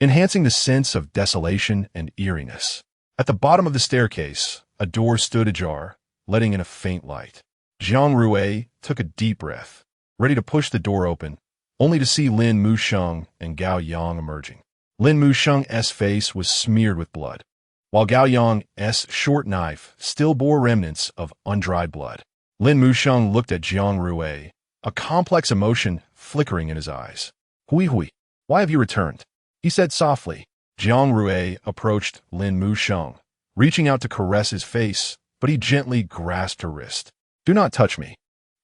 enhancing the sense of desolation and eeriness. At the bottom of the staircase, a door stood ajar, letting in a faint light. Jiang Rui took a deep breath, ready to push the door open, only to see Lin Mu Shang and Gao Yang emerging. Lin Mu Shang's face was smeared with blood, while Gao Yang's short knife still bore remnants of undried blood. Lin Mu Shang looked at Jiang Rui, a complex emotion flickering in his eyes. Hui, why have you returned? He said softly. Jiang Rui approached Lin Mu Shang, reaching out to caress his face, but he gently grasped her wrist. Do not touch me.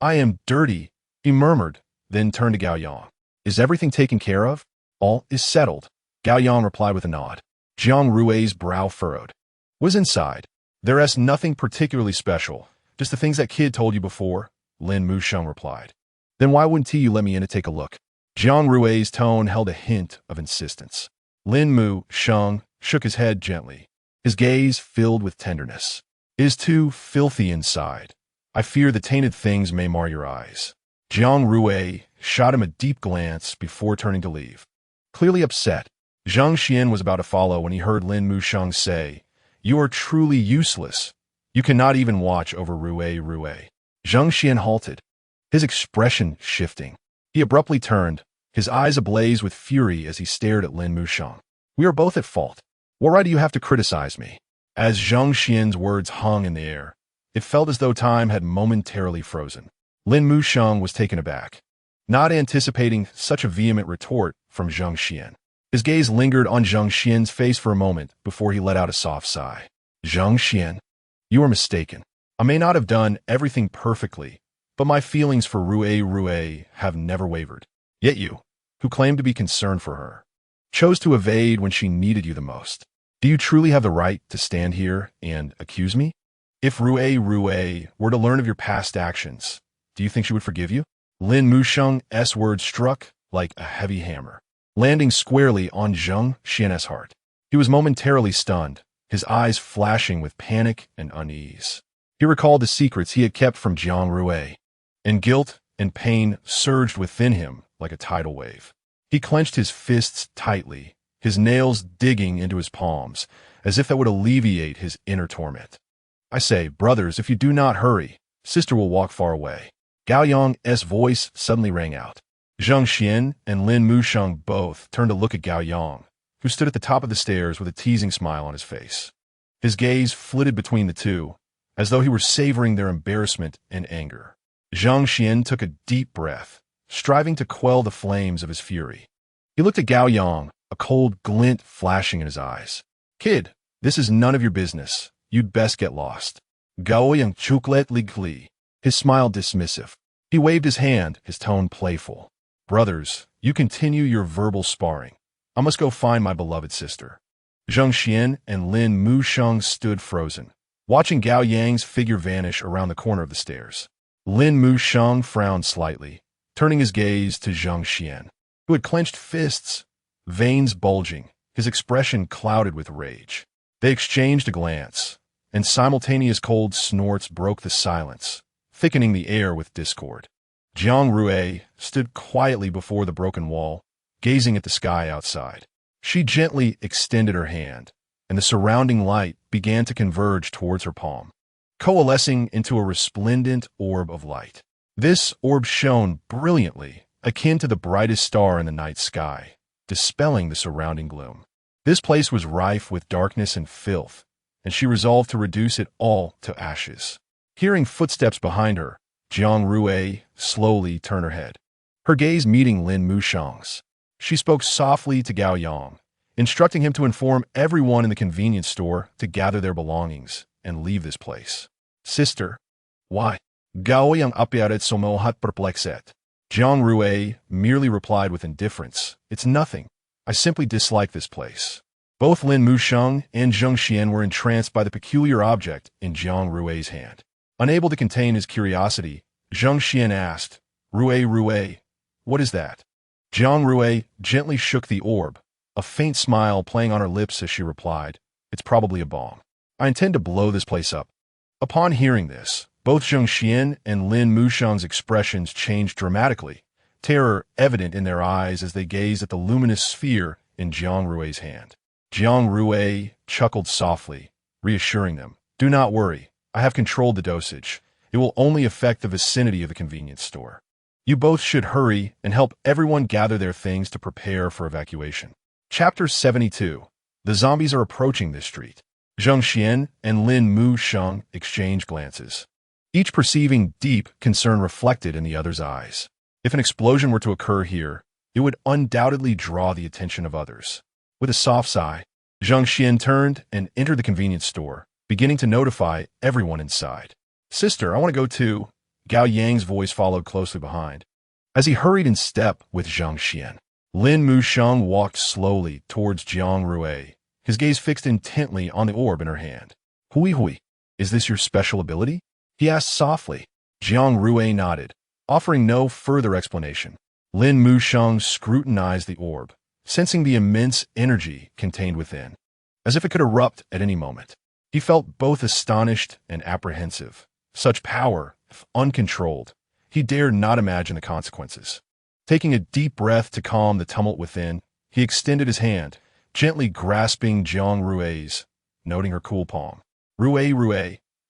I am dirty, he murmured, then turned to Gao Yang. Is everything taken care of? All is settled. Gao Yang replied with a nod. Jiang Rui's brow furrowed. Was inside. There's nothing particularly special, just the things that kid told you before, Lin Mu Shang replied. Then why wouldn't you let me in to take a look? Jiang Rui's tone held a hint of insistence. Lin Mu Shang shook his head gently, his gaze filled with tenderness. It is too filthy inside. I fear the tainted things may mar your eyes. Jiang Rui shot him a deep glance before turning to leave. Clearly upset, Zhang Xian was about to follow when he heard Lin Mu Shang say, You are truly useless. You cannot even watch over Rui. Zhang Xian halted, his expression shifting. He abruptly turned, his eyes ablaze with fury as he stared at Lin Mushang. We are both at fault. What right do you have to criticize me? As Zhang Xian's words hung in the air, it felt as though time had momentarily frozen. Lin Mushang was taken aback, not anticipating such a vehement retort from Zhang Xian. His gaze lingered on Zhang Xian's face for a moment before he let out a soft sigh. Zhang Xian, you are mistaken. I may not have done everything perfectly, but my feelings for Rui have never wavered. Yet you, who claimed to be concerned for her, chose to evade when she needed you the most. Do you truly have the right to stand here and accuse me? If Rui were to learn of your past actions, do you think she would forgive you? Lin Mushang's words struck like a heavy hammer, landing squarely on Zhang Xian's heart. He was momentarily stunned, his eyes flashing with panic and unease. He recalled the secrets he had kept from Jiang Rui, and guilt and pain surged within him like a tidal wave. He clenched his fists tightly, his nails digging into his palms, as if that would alleviate his inner torment. I say, brothers, if you do not hurry, sister will walk far away. Gao Yang's voice suddenly rang out. Zhang Xian and Lin Mushang both turned to look at Gao Yang, who stood at the top of the stairs with a teasing smile on his face. His gaze flitted between the two, as though he were savoring their embarrassment and anger. Zhang Xian took a deep breath, striving to quell the flames of his fury. He looked at Gao Yang, a cold glint flashing in his eyes. Kid, this is none of your business. You'd best get lost. Gao Yang chuklet ligli. His smile dismissive. He waved his hand, his tone playful. Brothers, you continue your verbal sparring. I must go find my beloved sister. Zhang Xian and Lin Mushang stood frozen, watching Gao Yang's figure vanish around the corner of the stairs. Lin Mushang frowned slightly, turning his gaze to Zhang Xian, who had clenched fists, veins bulging, his expression clouded with rage. They exchanged a glance, and simultaneous cold snorts broke the silence, thickening the air with discord. Jiang Rui stood quietly before the broken wall, gazing at the sky outside. She gently extended her hand, and the surrounding light began to converge towards her palm, coalescing into a resplendent orb of light. This orb shone brilliantly, akin to the brightest star in the night sky, dispelling the surrounding gloom. This place was rife with darkness and filth, and she resolved to reduce it all to ashes. Hearing footsteps behind her, Jiang Rui slowly turned her head, her gaze meeting Lin Mushang's. She spoke softly to Gao Yang, instructing him to inform everyone in the convenience store to gather their belongings and leave this place. Sister, why? Gao Yang apyaret somohat perplexet. Jiang Rui merely replied with indifference. It's nothing. I simply dislike this place. Both Lin Mushang and Zhang Xian were entranced by the peculiar object in Jiang Rui's hand. Unable to contain his curiosity, Zhang Xian asked, Rui, what is that? Jiang Rui gently shook the orb, a faint smile playing on her lips as she replied, It's probably a bomb. I intend to blow this place up. Upon hearing this, both Zhang Xian and Lin Mushang's expressions changed dramatically, terror evident in their eyes as they gazed at the luminous sphere in Jiang Rui's hand. Jiang Rui chuckled softly, reassuring them, Do not worry. I have controlled the dosage. It will only affect the vicinity of the convenience store. You both should hurry and help everyone gather their things to prepare for evacuation. Chapter 72. The zombies are approaching this street. Zhang Xian and Lin Mushang exchanged glances, each perceiving deep concern reflected in the other's eyes. If an explosion were to occur here, it would undoubtedly draw the attention of others. With a soft sigh, Zhang Xian turned and entered the convenience store, beginning to notify everyone inside. Sister, I want to go too. Gao Yang's voice followed closely behind. As he hurried in step with Zhang Xian, Lin Mushang walked slowly towards Jiang Rui, his gaze fixed intently on the orb in her hand. Hui, is this your special ability? He asked softly. Jiang Rui nodded, offering no further explanation. Lin Mushang scrutinized the orb, sensing the immense energy contained within, as if it could erupt at any moment. He felt both astonished and apprehensive. Such power, if uncontrolled, he dared not imagine the consequences. Taking a deep breath to calm the tumult within, he extended his hand, gently grasping Jiang Rui's, noting her cool palm. Rui,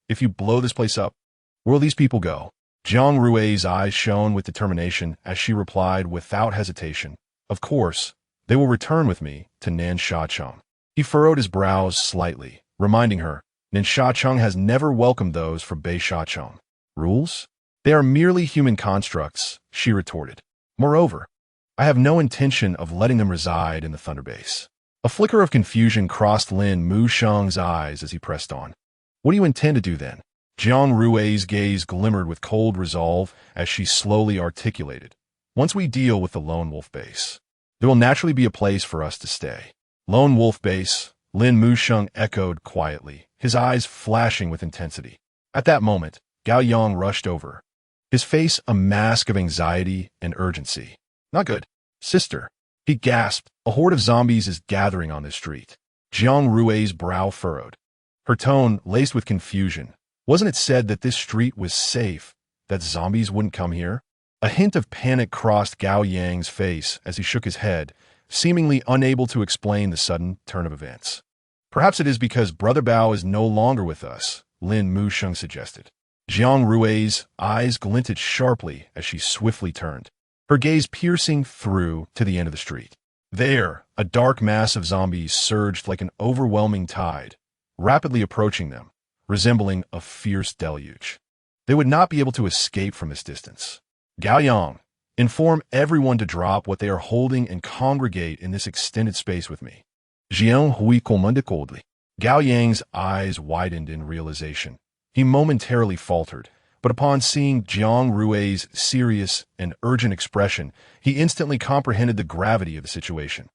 If you blow this place up, where will these people go? Jiang Rui's eyes shone with determination as she replied without hesitation. Of course, they will return with me to Nansha. He furrowed his brows slightly, reminding her, Nansha has never welcomed those from Beisha. Rules? They are merely human constructs, she retorted. Moreover, I have no intention of letting them reside in the Thunder Base. A flicker of confusion crossed Lin Musheng's eyes as he pressed on. What do you intend to do then? Jiang Rui's gaze glimmered with cold resolve as she slowly articulated. Once we deal with the Lone Wolf Base, there will naturally be a place for us to stay. Lone Wolf Base, Lin Musheng echoed quietly, his eyes flashing with intensity. At that moment, Gao Yang rushed over, his face a mask of anxiety and urgency. Not good. Sister, he gasped. A horde of zombies is gathering on this street. Jiang Rui's brow furrowed, her tone laced with confusion. Wasn't it said that this street was safe, that zombies wouldn't come here? A hint of panic crossed Gao Yang's face as he shook his head, seemingly unable to explain the sudden turn of events. Perhaps it is because Brother Bao is no longer with us, Lin Musheng suggested. Jiang Rui's eyes glinted sharply as she swiftly turned, her gaze piercing through to the end of the street. There, a dark mass of zombies surged like an overwhelming tide, rapidly approaching them, resembling a fierce deluge. They would not be able to escape from this distance. Gao Yang, inform everyone to drop what they are holding and congregate in this extended space with me. Jiang Rui commanded coldly. Gao Yang's eyes widened in realization. He momentarily faltered, but upon seeing Jiang Rui's serious and urgent expression, he instantly comprehended the gravity of the situation.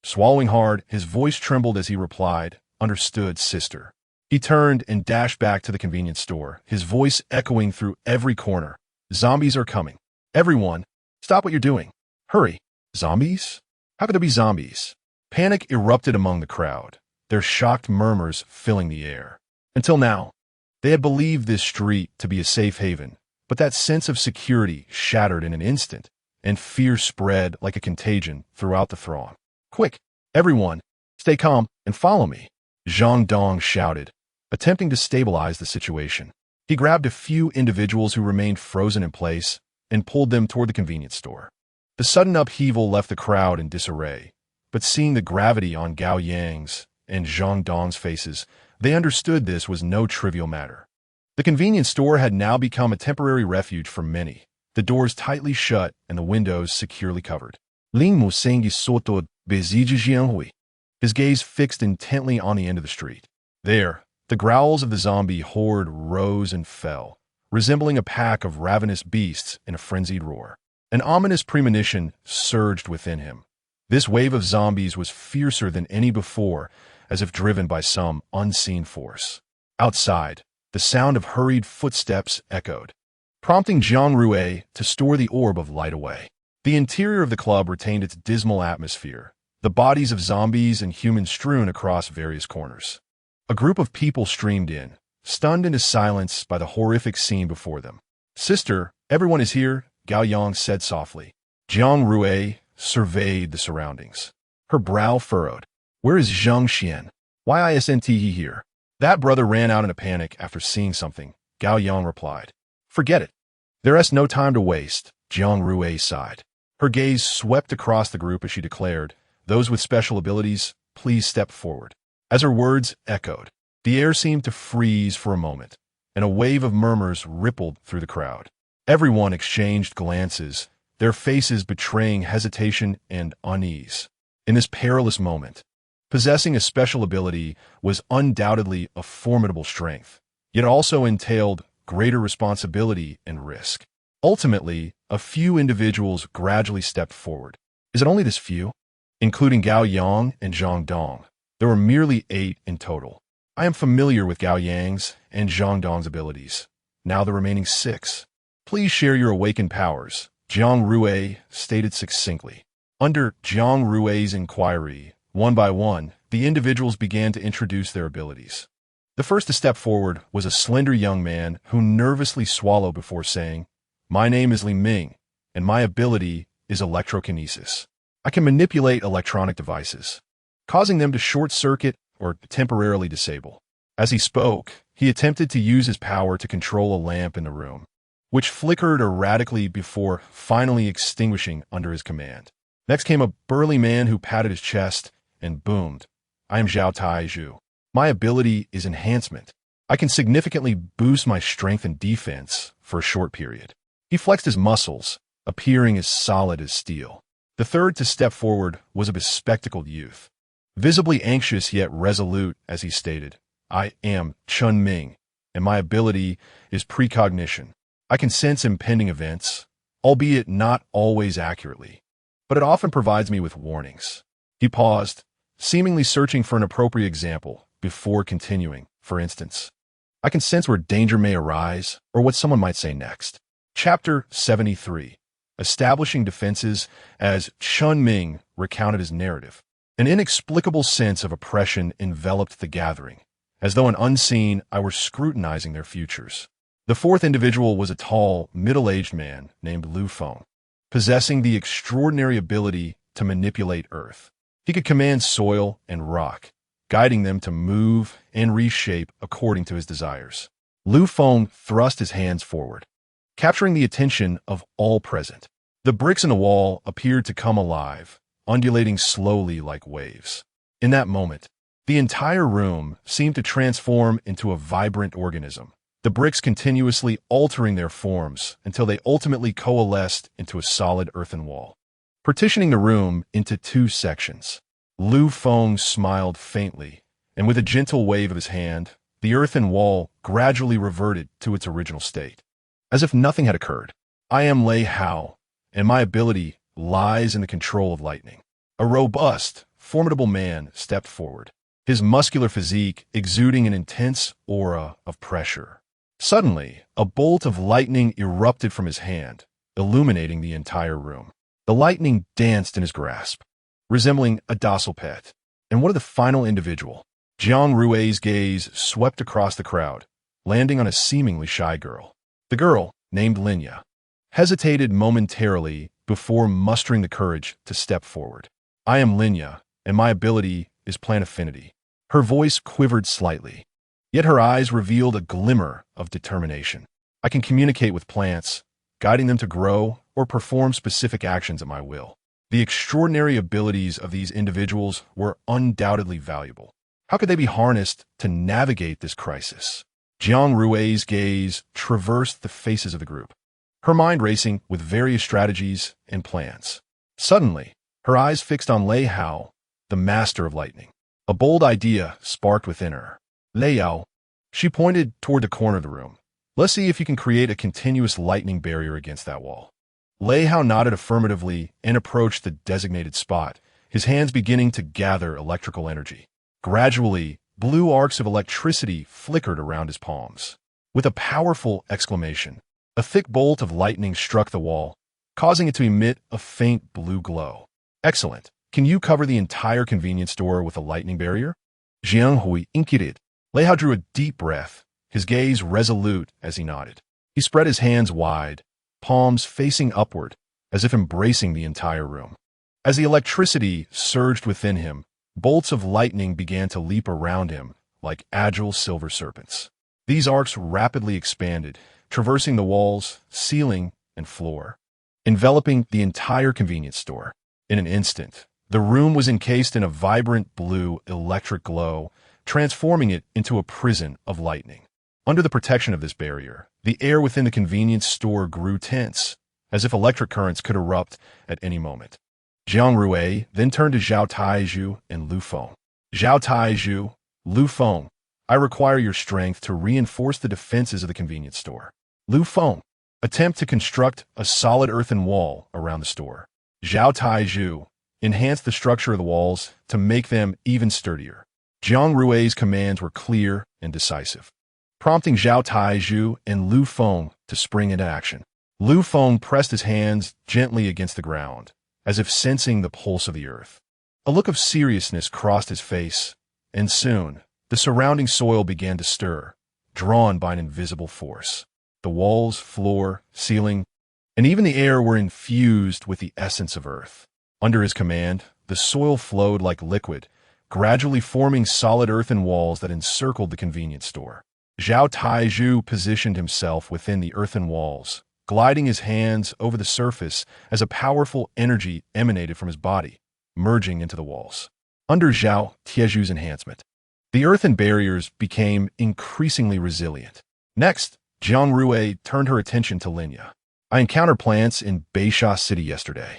Swallowing hard, his voice trembled as he replied, "Understood, sister." He turned and dashed back to the convenience store, his voice echoing through every corner. Zombies are coming. Everyone, stop what you're doing. Hurry. Zombies? How could there be zombies? Panic erupted among the crowd, their shocked murmurs filling the air. Until now, they had believed this street to be a safe haven, but that sense of security shattered in an instant, and fear spread like a contagion throughout the throng. Quick, everyone, stay calm and follow me, Zhang Dong shouted, attempting to stabilize the situation. He grabbed a few individuals who remained frozen in place and pulled them toward the convenience store. The sudden upheaval left the crowd in disarray, but seeing the gravity on Gao Yang's and Zhang Dong's faces, they understood this was no trivial matter. The convenience store had now become a temporary refuge for many, the doors tightly shut and the windows securely covered. Ling Mu Sengi Soto Visage Jiang Rui, his gaze fixed intently on the end of the street. There, the growls of the zombie horde rose and fell, resembling a pack of ravenous beasts in a frenzied roar. An ominous premonition surged within him. This wave of zombies was fiercer than any before, as if driven by some unseen force. Outside, the sound of hurried footsteps echoed, prompting Jiang Rui to store the orb of light away. The interior of the club retained its dismal atmosphere, the bodies of zombies and humans strewn across various corners. A group of people streamed in, stunned into silence by the horrific scene before them. Sister, everyone is here, Gao Yang said softly. Jiang Rui surveyed the surroundings, her brow furrowed. Where is Zhang Xian? Why isn't he here? That brother ran out in a panic after seeing something, Gao Yang replied. Forget it. There is no time to waste, Jiang Rui sighed. Her gaze swept across the group as she declared, those with special abilities, please step forward. As her words echoed, the air seemed to freeze for a moment, and a wave of murmurs rippled through the crowd. Everyone exchanged glances, their faces betraying hesitation and unease. In this perilous moment, possessing a special ability was undoubtedly a formidable strength, yet also entailed greater responsibility and risk. Ultimately, a few individuals gradually stepped forward. Is it only this few? Including Gao Yang and Zhang Dong, there were merely 8 in total. I am familiar with Gao Yang's and Zhang Dong's abilities. Now the remaining 6. Please share your awakened powers, Jiang Rui stated succinctly. Under Jiang Rui's inquiry, one by one, the individuals began to introduce their abilities. The first to step forward was a slender young man who nervously swallowed before saying, My name is Li Ming, and my ability is electrokinesis. I can manipulate electronic devices, causing them to short-circuit or temporarily disable. As he spoke, he attempted to use his power to control a lamp in the room, which flickered erratically before finally extinguishing under his command. Next came a burly man who patted his chest and boomed, "I am Zhao Taizhu. My ability is enhancement. I can significantly boost my strength and defense for a short period." He flexed his muscles, appearing as solid as steel. The third to step forward was a bespectacled youth, visibly anxious yet resolute as he stated, "I am Chun Ming, and my ability is precognition. I can sense impending events, albeit not always accurately, but it often provides me with warnings." He paused, seemingly searching for an appropriate example before continuing. "For instance, I can sense where danger may arise or what someone might say next." Chapter 73. Establishing defenses. As Chun Ming recounted his narrative, an inexplicable sense of oppression enveloped the gathering, as though an unseen eye were scrutinizing their futures. The fourth individual was a tall, middle-aged man named Lu Feng, possessing the extraordinary ability to manipulate earth. He could command soil and rock, guiding them to move and reshape according to his desires. Lu Feng thrust his hands forward, capturing the attention of all present. The bricks in the wall appeared to come alive, undulating slowly like waves. In that moment, the entire room seemed to transform into a vibrant organism, the bricks continuously altering their forms until they ultimately coalesced into a solid earthen wall, partitioning the room into two sections. Lu Feng smiled faintly, and with a gentle wave of his hand, the earthen wall gradually reverted to its original state, as if nothing had occurred. "I am Lei Hao, and my ability lies in the control of lightning." A robust, formidable man stepped forward, his muscular physique exuding an intense aura of pressure. Suddenly, a bolt of lightning erupted from his hand, illuminating the entire room. The lightning danced in his grasp, resembling a docile pet. And what of the final individual? Jiang Rui's gaze swept across the crowd, landing on a seemingly shy girl. The girl, named Linya, hesitated momentarily before mustering the courage to step forward. "I am Linya, and my ability is plant affinity." Her voice quivered slightly, yet her eyes revealed a glimmer of determination. "I can communicate with plants, guiding them to grow or perform specific actions at my will." The extraordinary abilities of these individuals were undoubtedly valuable. How could they be harnessed to navigate this crisis? Jiang Rui's gaze traversed the faces of the group, her mind racing with various strategies and plans. Suddenly, her eyes fixed on Lei Hao, the master of lightning. A bold idea sparked within her. "Lei Hao," she pointed toward the corner of the room. "Let's see if you can create a continuous lightning barrier against that wall." Lei Hao nodded affirmatively and approached the designated spot, his hands beginning to gather electrical energy. Gradually, blue arcs of electricity flickered around his palms. With a powerful exclamation, a thick bolt of lightning struck the wall, causing it to emit a faint blue glow. "Excellent. Can you cover the entire convenience store with a lightning barrier?" Jiang Rui inquired. Lei Hao drew a deep breath, his gaze resolute as he nodded. He spread his hands wide, palms facing upward, as if embracing the entire room. As the electricity surged within him, bolts of lightning began to leap around him like agile silver serpents. These arcs rapidly expanded, traversing the walls, ceiling, and floor, enveloping the entire convenience store. In an instant, the room was encased in a vibrant blue electric glow, transforming it into a prison of lightning. Under the protection of this barrier, the air within the convenience store grew tense, as if electric currents could erupt at any moment. Jiang Rui then turned to Zhao Taizhu and Lu Feng. "Zhao Taizhu, Lu Feng, I require your strength to reinforce the defenses of the convenience store." Lu Feng, attempt to construct a solid earthen wall around the store. Zhao Taizhu, enhance the structure of the walls to make them even sturdier. Jiang Rui's commands were clear and decisive, prompting Zhao Taizhu and Lu Feng to spring into action. Lu Feng pressed his hands gently against the ground, as if sensing the pulse of the earth. A look of seriousness crossed his face, and soon, the surrounding soil began to stir, drawn by an invisible force. The walls, floor, ceiling, and even the air were infused with the essence of earth. Under his command, the soil flowed like liquid, gradually forming solid earthen walls that encircled the convenience store. Zhao Taizhu positioned himself within the earthen walls, gliding his hands over the surface as a powerful energy emanated from his body, merging into the walls. Under Zhao Taizhu's enhancement, the earthen barriers became increasingly resilient. Next, Jiang Rui turned her attention to Linya. I encountered plants in Beisha City yesterday.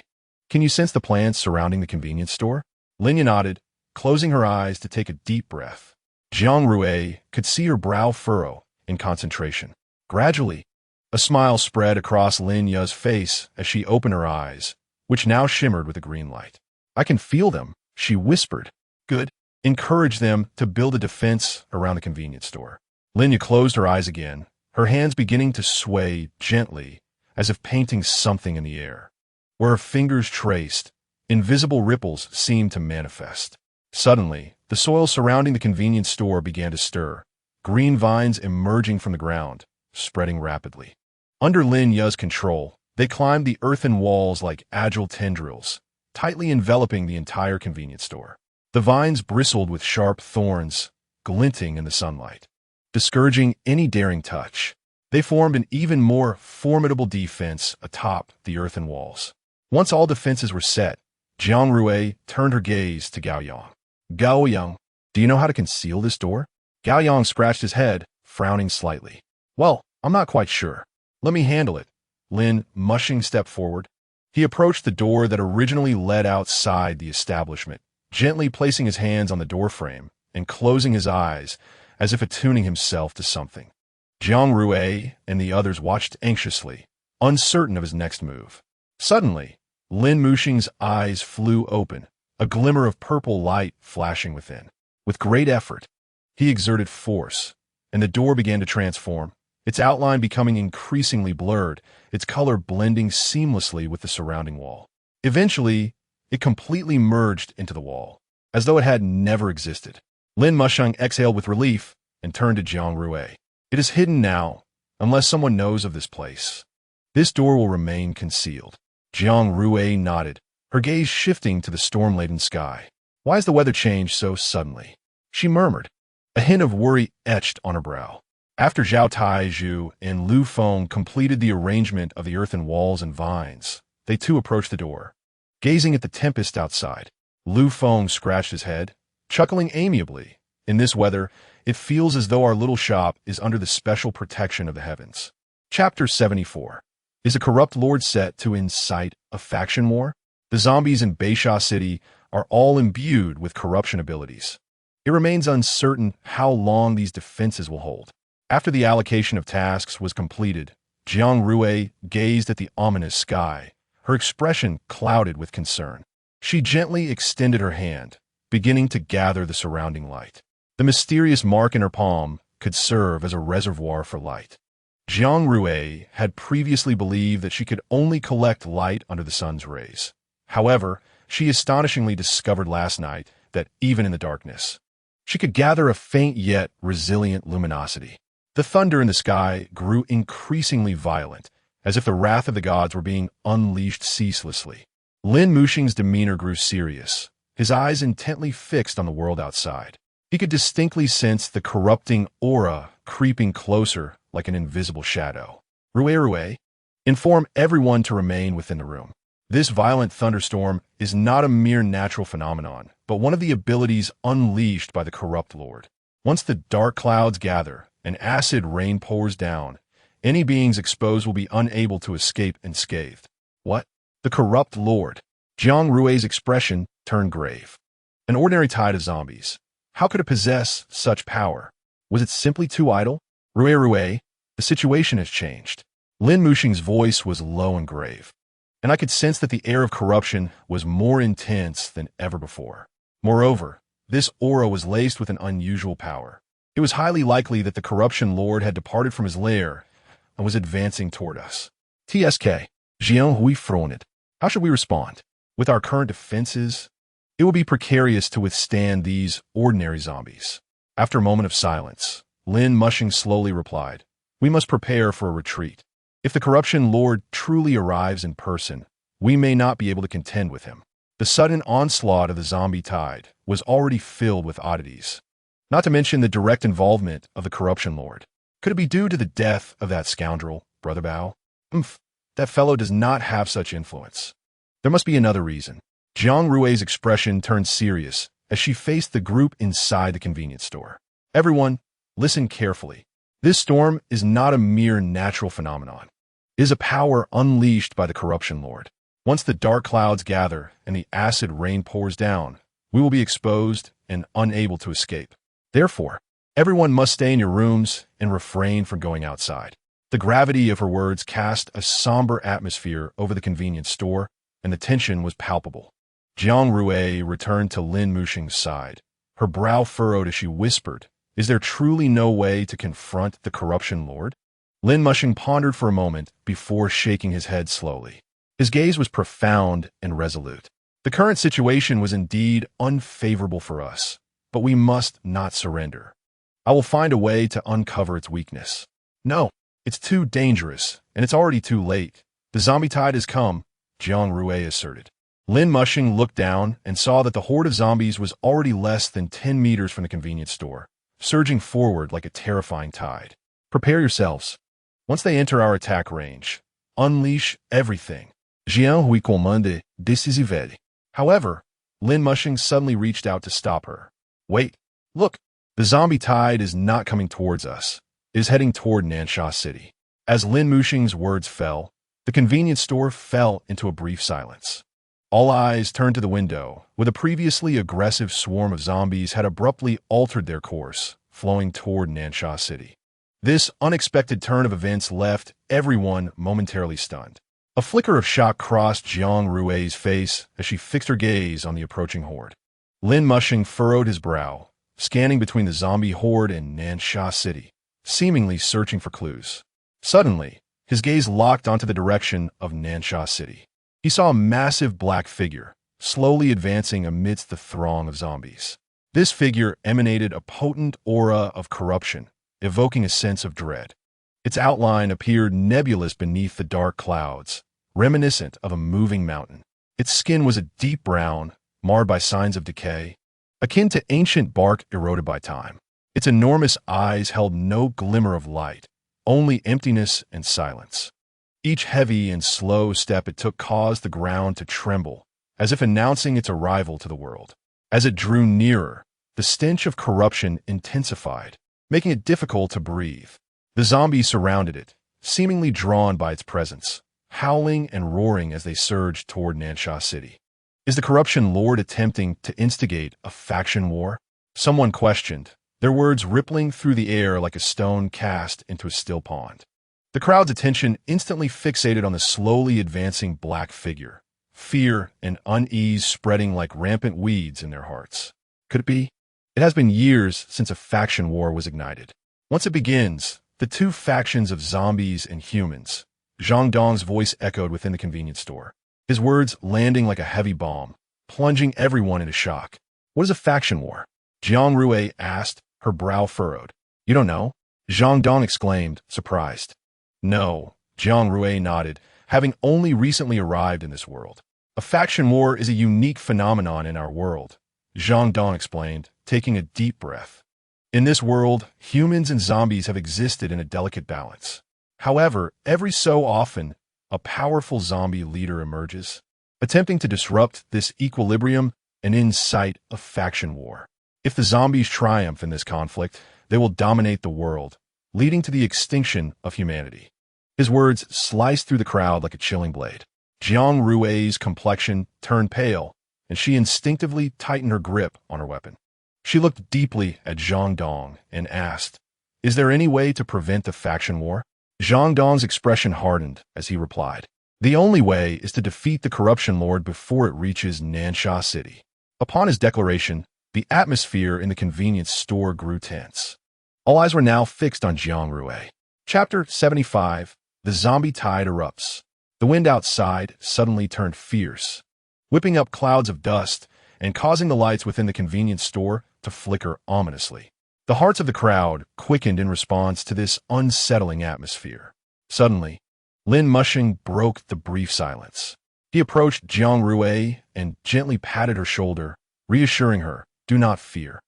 Can you sense the plants surrounding the convenience store? Linya nodded, closing her eyes to take a deep breath. Jiang Rui could see her brow furrow in concentration. Gradually, a smile spread across Linya's face as she opened her eyes, which now shimmered with a green light. I can feel them, she whispered. Good. Encourage them to build a defense around the convenience store. Linya closed her eyes again, her hands beginning to sway gently, as if painting something in the air. Where her fingers traced, invisible ripples seemed to manifest. Suddenly, the soil surrounding the convenience store began to stir, green vines emerging from the ground, spreading rapidly. Under Linya's control, they climbed the earthen walls like agile tendrils, tightly enveloping the entire convenience store. The vines bristled with sharp thorns, glinting in the sunlight. Discouraging any daring touch, they formed an even more formidable defense atop the earthen walls. Once all defenses were set, Jiang Rui turned her gaze to Gao Yang. Gao Yang, do you know how to conceal this door? Gao Yang scratched his head, frowning slightly. Well, I'm not quite sure. Let me handle it. Lin, mushing, stepped forward. He approached the door that originally led outside the establishment, gently placing his hands on the doorframe and closing his eyes as if attuning himself to something. Jiang Rui and the others watched anxiously, uncertain of his next move. Suddenly, Lin Muxing's eyes flew open, a glimmer of purple light flashing within. With great effort, he exerted force, and the door began to transform, its outline becoming increasingly blurred, its color blending seamlessly with the surrounding wall. Eventually, it completely merged into the wall, as though it had never existed. Lin Muxing exhaled with relief and turned to Jiang Rui. It is hidden now, unless someone knows of this place. This door will remain concealed. Jiang Rui nodded, her gaze shifting to the storm-laden sky. Why has the weather changed so suddenly? She murmured, a hint of worry etched on her brow. After Zhao Taizhu and Lu Feng completed the arrangement of the earthen walls and vines, they too approached the door. Gazing at the tempest outside, Lu Feng scratched his head, chuckling amiably. In this weather, it feels as though our little shop is under the special protection of the heavens. Chapter 74. Is a corrupt lord set to incite a faction war? The zombies in Beisha City are all imbued with corruption abilities. It remains uncertain how long these defenses will hold. After the allocation of tasks was completed, Jiang Rui gazed at the ominous sky, her expression clouded with concern. She gently extended her hand, beginning to gather the surrounding light. The mysterious mark in her palm could serve as a reservoir for light. Jiang Rui had previously believed that she could only collect light under the sun's rays. However, she astonishingly discovered last night that even in the darkness, she could gather a faint yet resilient luminosity. The thunder in the sky grew increasingly violent, as if the wrath of the gods were being unleashed ceaselessly. Lin Muxing's demeanor grew serious, his eyes intently fixed on the world outside. He could distinctly sense the corrupting aura creeping closer like an invisible shadow. Rui, inform everyone to remain within the room. This violent thunderstorm is not a mere natural phenomenon, but one of the abilities unleashed by the corrupt lord. Once the dark clouds gather and acid rain pours down, any beings exposed will be unable to escape unscathed. What? The corrupt lord? Jiang Rui's expression turned grave. An ordinary tide of zombies. How could it possess such power? Was it simply too idle? Rui, the situation has changed. Lin Muxing's voice was low and grave, and I could sense that the air of corruption was more intense than ever before. Moreover, this aura was laced with an unusual power. It was highly likely that the corruption lord had departed from his lair and was advancing toward us. TSK, Jiang Rui fronted. How should we respond? With our current defenses, it will be precarious to withstand these ordinary zombies. After a moment of silence, Lin Muxing slowly replied, we must prepare for a retreat. If the corruption lord truly arrives in person, we may not be able to contend with him. The sudden onslaught of the zombie tide was already filled with oddities, not to mention the direct involvement of the corruption lord. Could it be due to the death of that scoundrel, Brother Bao? That fellow does not have such influence. There must be another reason. Jiang Rui's expression turned serious as she faced the group inside the convenience store. Everyone, listen carefully. This storm is not a mere natural phenomenon. It is a power unleashed by the corruption lord. Once the dark clouds gather and the acid rain pours down, we will be exposed and unable to escape. Therefore, everyone must stay in your rooms and refrain from going outside. The gravity of her words cast a somber atmosphere over the convenience store, and the tension was palpable. Jiang Rui returned to Lin Muxing's side. Her brow furrowed as she whispered, "Is there truly no way to confront the corruption lord?" Lin Muxing pondered for a moment before shaking his head slowly. His gaze was profound and resolute. The current situation was indeed unfavorable for us, but we must not surrender. I will find a way to uncover its weakness. No, it's too dangerous, and it's already too late. The zombie tide has come, Jiang Rui asserted. Lin Muxing looked down and saw that the horde of zombies was already less than 10 meters from the convenience store, surging forward like a terrifying tide. Prepare yourselves. Once they enter our attack range, unleash everything. Jiang Rui commande décisivement. However, Lin Muxing suddenly reached out to stop her. Wait, look, the zombie tide is not coming towards us. It is heading toward Nansha City. As Lin Muxing's words fell, the convenience store fell into a brief silence. All eyes turned to the window, where the previously aggressive swarm of zombies had abruptly altered their course, flowing toward Nansha City. This unexpected turn of events left everyone momentarily stunned. A flicker of shock crossed Jiang Rui's face as she fixed her gaze on the approaching horde. Lin Muxing furrowed his brow, scanning between the zombie horde and Nansha City, seemingly searching for clues. Suddenly, his gaze locked onto the direction of Nansha City. He saw a massive black figure, slowly advancing amidst the throng of zombies. This figure emanated a potent aura of corruption, evoking a sense of dread. Its outline appeared nebulous beneath the dark clouds, reminiscent of a moving mountain. Its skin was a deep brown, marred by signs of decay, akin to ancient bark eroded by time. Its enormous eyes held no glimmer of light, only emptiness and silence. Each heavy and slow step it took caused the ground to tremble, as if announcing its arrival to the world. As it drew nearer, the stench of corruption intensified, making it difficult to breathe. The zombies surrounded it, seemingly drawn by its presence, howling and roaring as they surged toward Nansha City. Is the corruption lord attempting to instigate a faction war? Someone questioned, their words rippling through the air like a stone cast into a still pond. The crowd's attention instantly fixated on the slowly advancing black figure, fear and unease spreading like rampant weeds in their hearts. Could it be? It has been years since a faction war was ignited. Once it begins, the two factions of zombies and humans. Zhang Dong's voice echoed within the convenience store, his words landing like a heavy bomb, plunging everyone into shock. What is a faction war? Jiang Rui asked, her brow furrowed. You don't know? Zhang Dong exclaimed, surprised. No, Jiang Rui nodded, having only recently arrived in this world. A faction war is a unique phenomenon in our world, Zhang Dong explained, taking a deep breath. In this world, humans and zombies have existed in a delicate balance. However, every so often, a powerful zombie leader emerges, attempting to disrupt this equilibrium and incite a faction war. If the zombies triumph in this conflict, they will dominate the world, leading to the extinction of humanity. His words sliced through the crowd like a chilling blade. Jiang Rui's complexion turned pale, and she instinctively tightened her grip on her weapon. She looked deeply at Zhang Dong and asked, "Is there any way to prevent the faction war?" Zhang Dong's expression hardened as he replied, "The only way is to defeat the corruption lord before it reaches Nansha City." Upon his declaration, the atmosphere in the convenience store grew tense. All eyes were now fixed on Jiang Rui. Chapter 75, The Zombie Tide Erupts. The wind outside suddenly turned fierce, whipping up clouds of dust and causing the lights within the convenience store to flicker ominously. The hearts of the crowd quickened in response to this unsettling atmosphere. Suddenly, Lin Muxing broke the brief silence. He approached Jiang Rui and gently patted her shoulder, reassuring her, "Do not fear.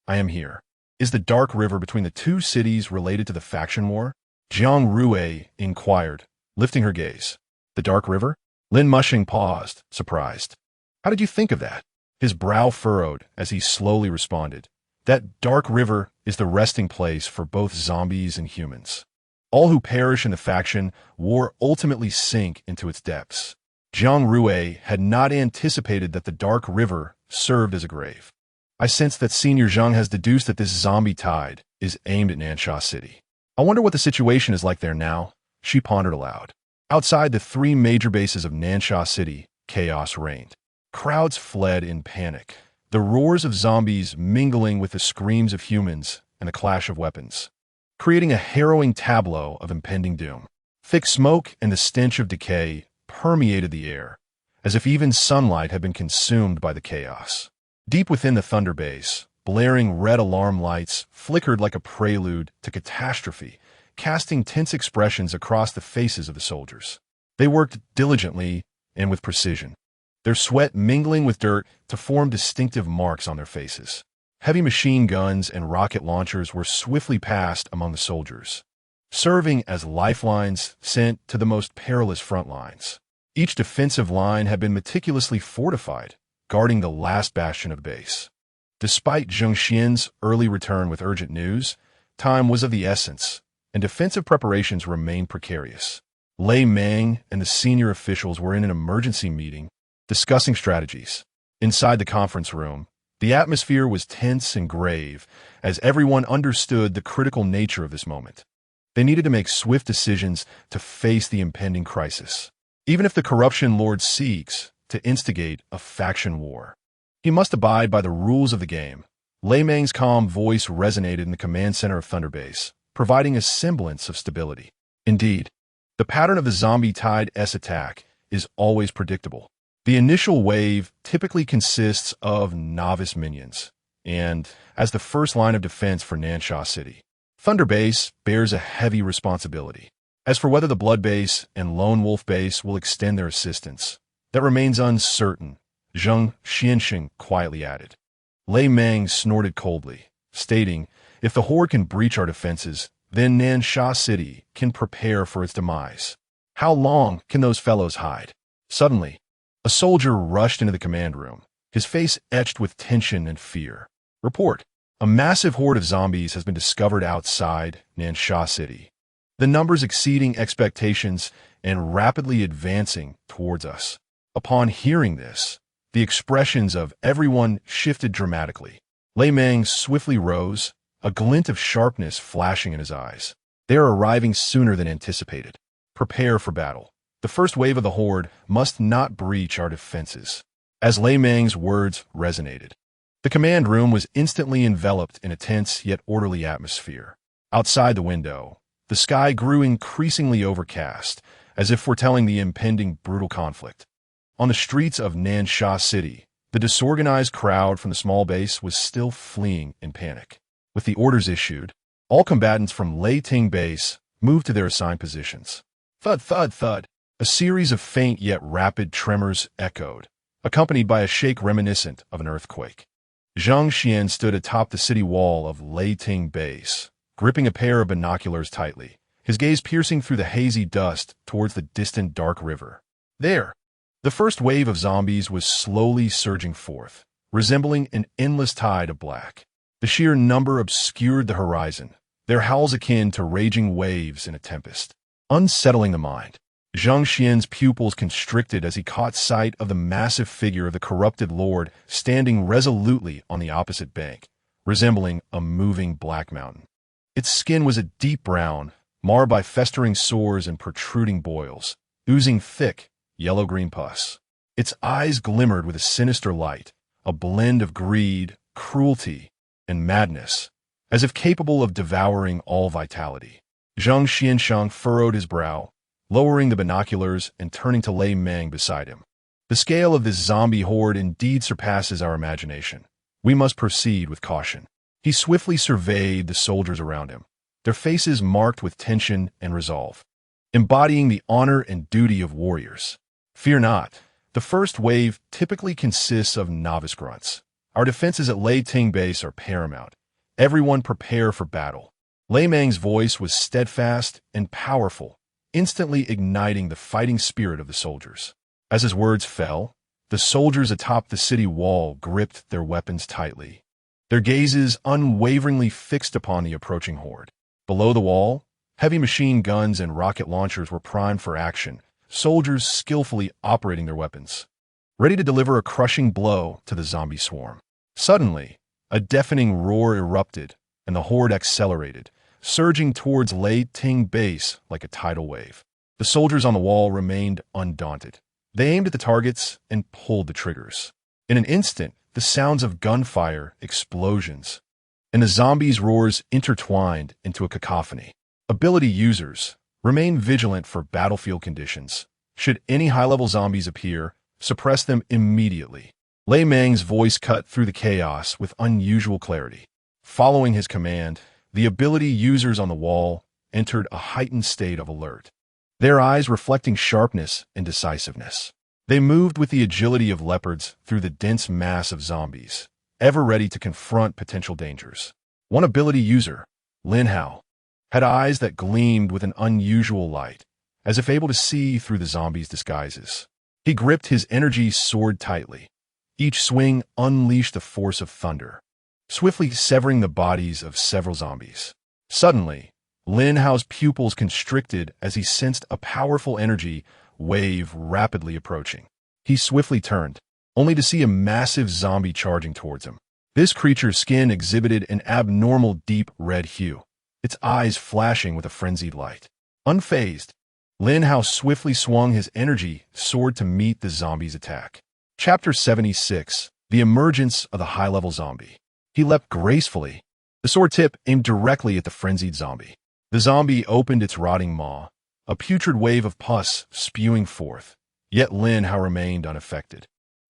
I am here." Is the dark river between the two cities related to the faction war? Jiang Rui inquired, lifting her gaze. The dark river? Lin Mushing paused, surprised. How did you think of that? His brow furrowed as he slowly responded. That dark river is the resting place for both zombies and humans. All who perish in the faction war ultimately sink into its depths. Jiang Rui had not anticipated that the dark river served as a grave. I sense that Senior Zhang has deduced that this zombie tide is aimed at Nansha City. I wonder what the situation is like there now, she pondered aloud. Outside the three major bases of Nansha City, chaos reigned. Crowds fled in panic, the roars of zombies mingling with the screams of humans and the clash of weapons, creating a harrowing tableau of impending doom. Thick smoke and the stench of decay permeated the air, as if even sunlight had been consumed by the chaos. Deep within the Thunder Base, blaring red alarm lights flickered like a prelude to catastrophe, casting tense expressions across the faces of the soldiers. They worked diligently and with precision, their sweat mingling with dirt to form distinctive marks on their faces. Heavy machine guns and rocket launchers were swiftly passed among the soldiers, serving as lifelines sent to the most perilous front lines. Each defensive line had been meticulously fortified, guarding the last bastion of the base. Despite Zheng Xian's early return with urgent news, time was of the essence, and defensive preparations remained precarious. Lei Meng and the senior officials were in an emergency meeting, discussing strategies. Inside the conference room, the atmosphere was tense and grave, as everyone understood the critical nature of this moment. They needed to make swift decisions to face the impending crisis. Even if the corruption lord seeks to instigate a faction war, he must abide by the rules of the game. Lei Meng's calm voice resonated in the command center of Thunder Base, providing a semblance of stability. Indeed, the pattern of the zombie tide S attack is always predictable. The initial wave typically consists of novice minions, and as the first line of defense for Nansha City, Thunder Base bears a heavy responsibility. As for whether the Blood Base and Lone Wolf Base will extend their assistance, that remains uncertain, Zheng Xianxing quietly added. Lei Meng snorted coldly, stating, if the horde can breach our defenses, then Nansha City can prepare for its demise. How long can those fellows hide? Suddenly, a soldier rushed into the command room, his face etched with tension and fear. Report. A massive horde of zombies has been discovered outside Nansha City, the numbers exceeding expectations and rapidly advancing towards us. Upon hearing this, the expressions of everyone shifted dramatically. Lei Meng swiftly rose, a glint of sharpness flashing in his eyes. They are arriving sooner than anticipated. Prepare for battle. The first wave of the horde must not breach our defenses. As Lei Meng's words resonated, the command room was instantly enveloped in a tense yet orderly atmosphere. Outside the window, the sky grew increasingly overcast, as if foretelling the impending brutal conflict. On the streets of Nansha City, the disorganized crowd from the small base was still fleeing in panic. With the orders issued, all combatants from Lei Ting Base moved to their assigned positions. Thud, thud, thud. A series of faint yet rapid tremors echoed, accompanied by a shake reminiscent of an earthquake. Zhang Xian stood atop the city wall of Lei Ting Base, gripping a pair of binoculars tightly, his gaze piercing through the hazy dust towards the distant dark river. There, the first wave of zombies was slowly surging forth, resembling an endless tide of black. The sheer number obscured the horizon, their howls akin to raging waves in a tempest, unsettling the mind. Zhang Xian's pupils constricted as he caught sight of the massive figure of the corrupted lord standing resolutely on the opposite bank, resembling a moving black mountain. Its skin was a deep brown, marred by festering sores and protruding boils, oozing thick, yellow-green pus. Its eyes glimmered with a sinister light, a blend of greed, cruelty, and madness, as if capable of devouring all vitality. Zhang Xianshang furrowed his brow, lowering the binoculars and turning to Lei Meng beside him. The scale of this zombie horde indeed surpasses our imagination. We must proceed with caution. He swiftly surveyed the soldiers around him, their faces marked with tension and resolve, embodying the honor and duty of warriors. Fear not, The first wave typically consists of novice grunts. Our defenses at Lei Ting Base are paramount. Everyone prepare for battle. Lei Mang's voice was steadfast and powerful, instantly igniting the fighting spirit of the soldiers. As his words fell, the soldiers atop the city wall gripped their weapons tightly, their gazes unwaveringly fixed upon the approaching horde. Below the wall, heavy machine guns and rocket launchers were primed for action, soldiers skillfully operating their weapons, ready to deliver a crushing blow to the zombie swarm. Suddenly, a deafening roar erupted, and the horde accelerated, surging towards Lei Ting Base like a tidal wave. The soldiers on the wall remained undaunted. They aimed at the targets and pulled the triggers. In an instant, the sounds of gunfire, explosions, and the zombies' roars intertwined into a cacophony. Ability users, remain vigilant for battlefield conditions. Should any high-level zombies appear, suppress them immediately. Lei Mang's voice cut through the chaos with unusual clarity. Following his command, the ability users on the wall entered a heightened state of alert, their eyes reflecting sharpness and decisiveness. They moved with the agility of leopards through the dense mass of zombies, ever ready to confront potential dangers. One ability user, Lin Hao, had eyes that gleamed with an unusual light, as if able to see through the zombies' disguises. He gripped his energy sword tightly. Each swing unleashed the force of thunder, swiftly severing the bodies of several zombies. Suddenly, Lin Hao's pupils constricted as he sensed a powerful energy wave rapidly approaching. He swiftly turned, only to see a massive zombie charging towards him. This creature's skin exhibited an abnormal deep red hue, its eyes flashing with a frenzied light. Unfazed, Lin Hao swiftly swung his energy sword to meet the zombie's attack. Chapter 76, The Emergence of the High-Level Zombie. He leapt gracefully, the sword tip aimed directly at the frenzied zombie. The zombie opened its rotting maw, a putrid wave of pus spewing forth, yet Lin Hao remained unaffected.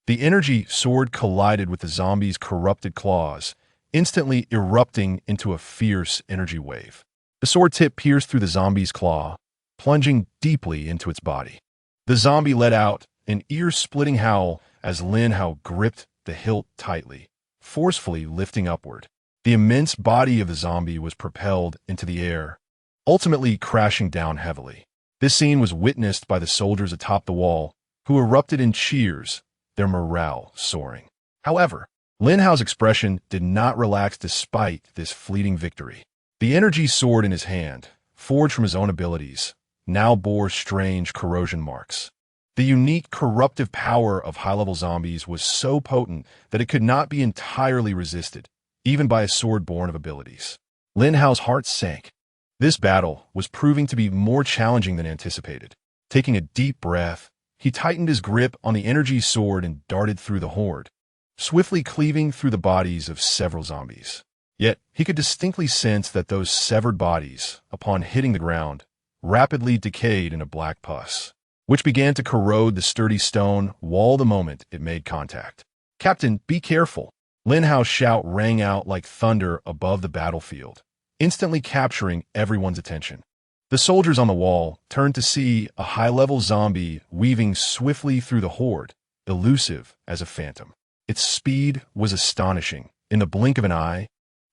The energy sword collided with the zombie's corrupted claws, instantly erupting into a fierce energy wave. The sword tip pierced through the zombie's claw, plunging deeply into its body. The zombie let out an ear-splitting howl as Lin Hao gripped the hilt tightly, forcefully lifting upward. The immense body of the zombie was propelled into the air, ultimately crashing down heavily. This scene was witnessed by the soldiers atop the wall, who erupted in cheers, their morale soaring. However, Lin Hao's expression did not relax despite this fleeting victory. The energy sword in his hand, forged from his own abilities, now bore strange corrosion marks. The unique corruptive power of high-level zombies was so potent that it could not be entirely resisted, even by a sword born of abilities. Lin Hao's heart sank. This battle was proving to be more challenging than anticipated. Taking a deep breath, he tightened his grip on the energy sword and darted through the horde, swiftly cleaving through the bodies of several zombies. Yet, he could distinctly sense that those severed bodies, upon hitting the ground, rapidly decayed in a black pus, which began to corrode the sturdy stone wall the moment it made contact. "Captain, be careful!" Lin Hao's shout rang out like thunder above the battlefield, instantly capturing everyone's attention. The soldiers on the wall turned to see a high-level zombie weaving swiftly through the horde, elusive as a phantom. Its speed was astonishing. In the blink of an eye,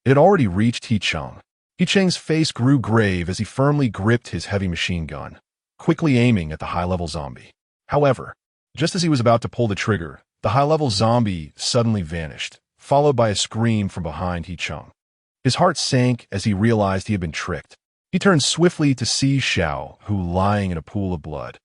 it had already reached He-Chang. He-Chang's face grew grave as he firmly gripped his heavy machine gun, quickly aiming at the high-level zombie. However, just as he was about to pull the trigger, the high-level zombie suddenly vanished, followed by a scream from behind He-Chang. His heart sank as he realized he had been tricked. He turned swiftly to see Xiao, who lying in a pool of blood,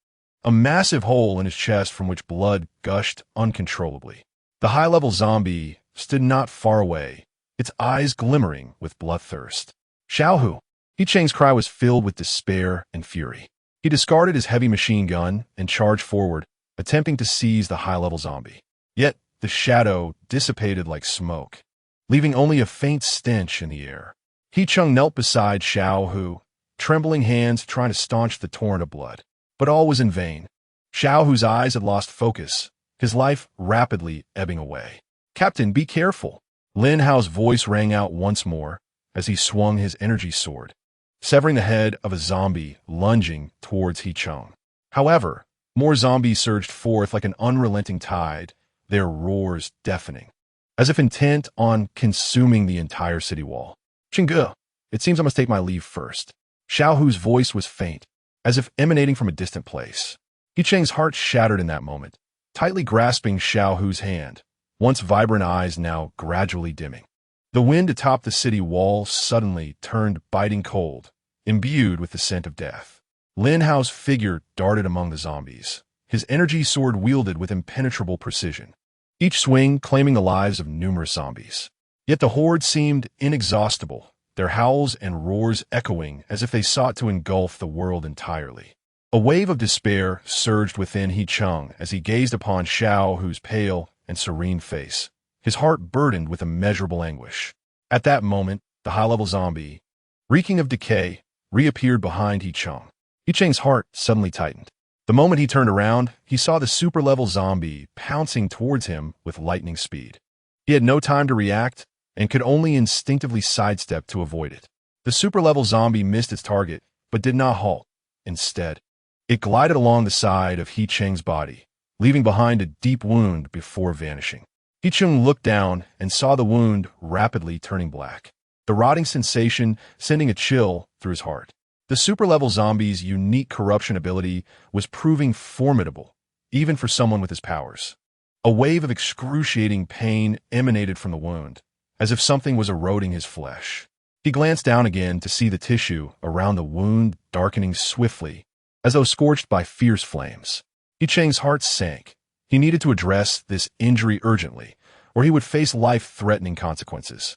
a massive hole in his chest from which blood gushed uncontrollably. The high-level zombie stood not far away, its eyes glimmering with bloodthirst. "Xiao Hu!" He-Chang's cry was filled with despair and fury. He discarded his heavy machine gun and charged forward, attempting to seize the high-level zombie. Yet, the shadow dissipated like smoke, leaving only a faint stench in the air. He-Chang knelt beside Xiao Hu, trembling hands trying to staunch the torrent of blood. But all was in vain. Xiao Hu's eyes had lost focus, his life rapidly ebbing away. "Captain, be careful!" Lin Hao's voice rang out once more as he swung his energy sword, severing the head of a zombie lunging towards He-Chang. However, More zombies surged forth like an unrelenting tide, their roars deafening, as if intent on consuming the entire city wall. Chingu, it seems I must take my leave first. Xiao Hu's voice was faint, as if emanating from a distant place. He Cheng's heart shattered in that moment, tightly grasping Xiao Hu's hand, once vibrant eyes now gradually dimming. The wind atop the city wall suddenly turned biting cold, imbued with the scent of death. Lin Hao's figure darted among the zombies, his energy sword wielded with impenetrable precision, each swing claiming the lives of numerous zombies. Yet the horde seemed inexhaustible, their howls and roars echoing as if they sought to engulf the world entirely. A wave of despair surged within He Cheng as he gazed upon Xiao Hu's pale and serene face, his heart burdened with immeasurable anguish. At that moment, the high-level zombie, reeking of decay, reappeared behind He Cheng. He Cheng's heart suddenly tightened. The moment he turned around, he saw the super-level zombie pouncing towards him with lightning speed. He had no time to react and could only instinctively sidestep to avoid it. The super-level zombie missed its target, but did not halt. Instead, it glided along the side of He Cheng's body, leaving behind a deep wound before vanishing. He Cheng looked down and saw the wound rapidly turning black, the rotting sensation sending a chill through his heart. The super-level zombie's unique corruption ability was proving formidable, even for someone with his powers. A wave of excruciating pain emanated from the wound, as if something was eroding his flesh. He glanced down again to see the tissue around the wound darkening swiftly, as though scorched by fierce flames. He Cheng's heart sank. He needed to address this injury urgently, or he would face life-threatening consequences.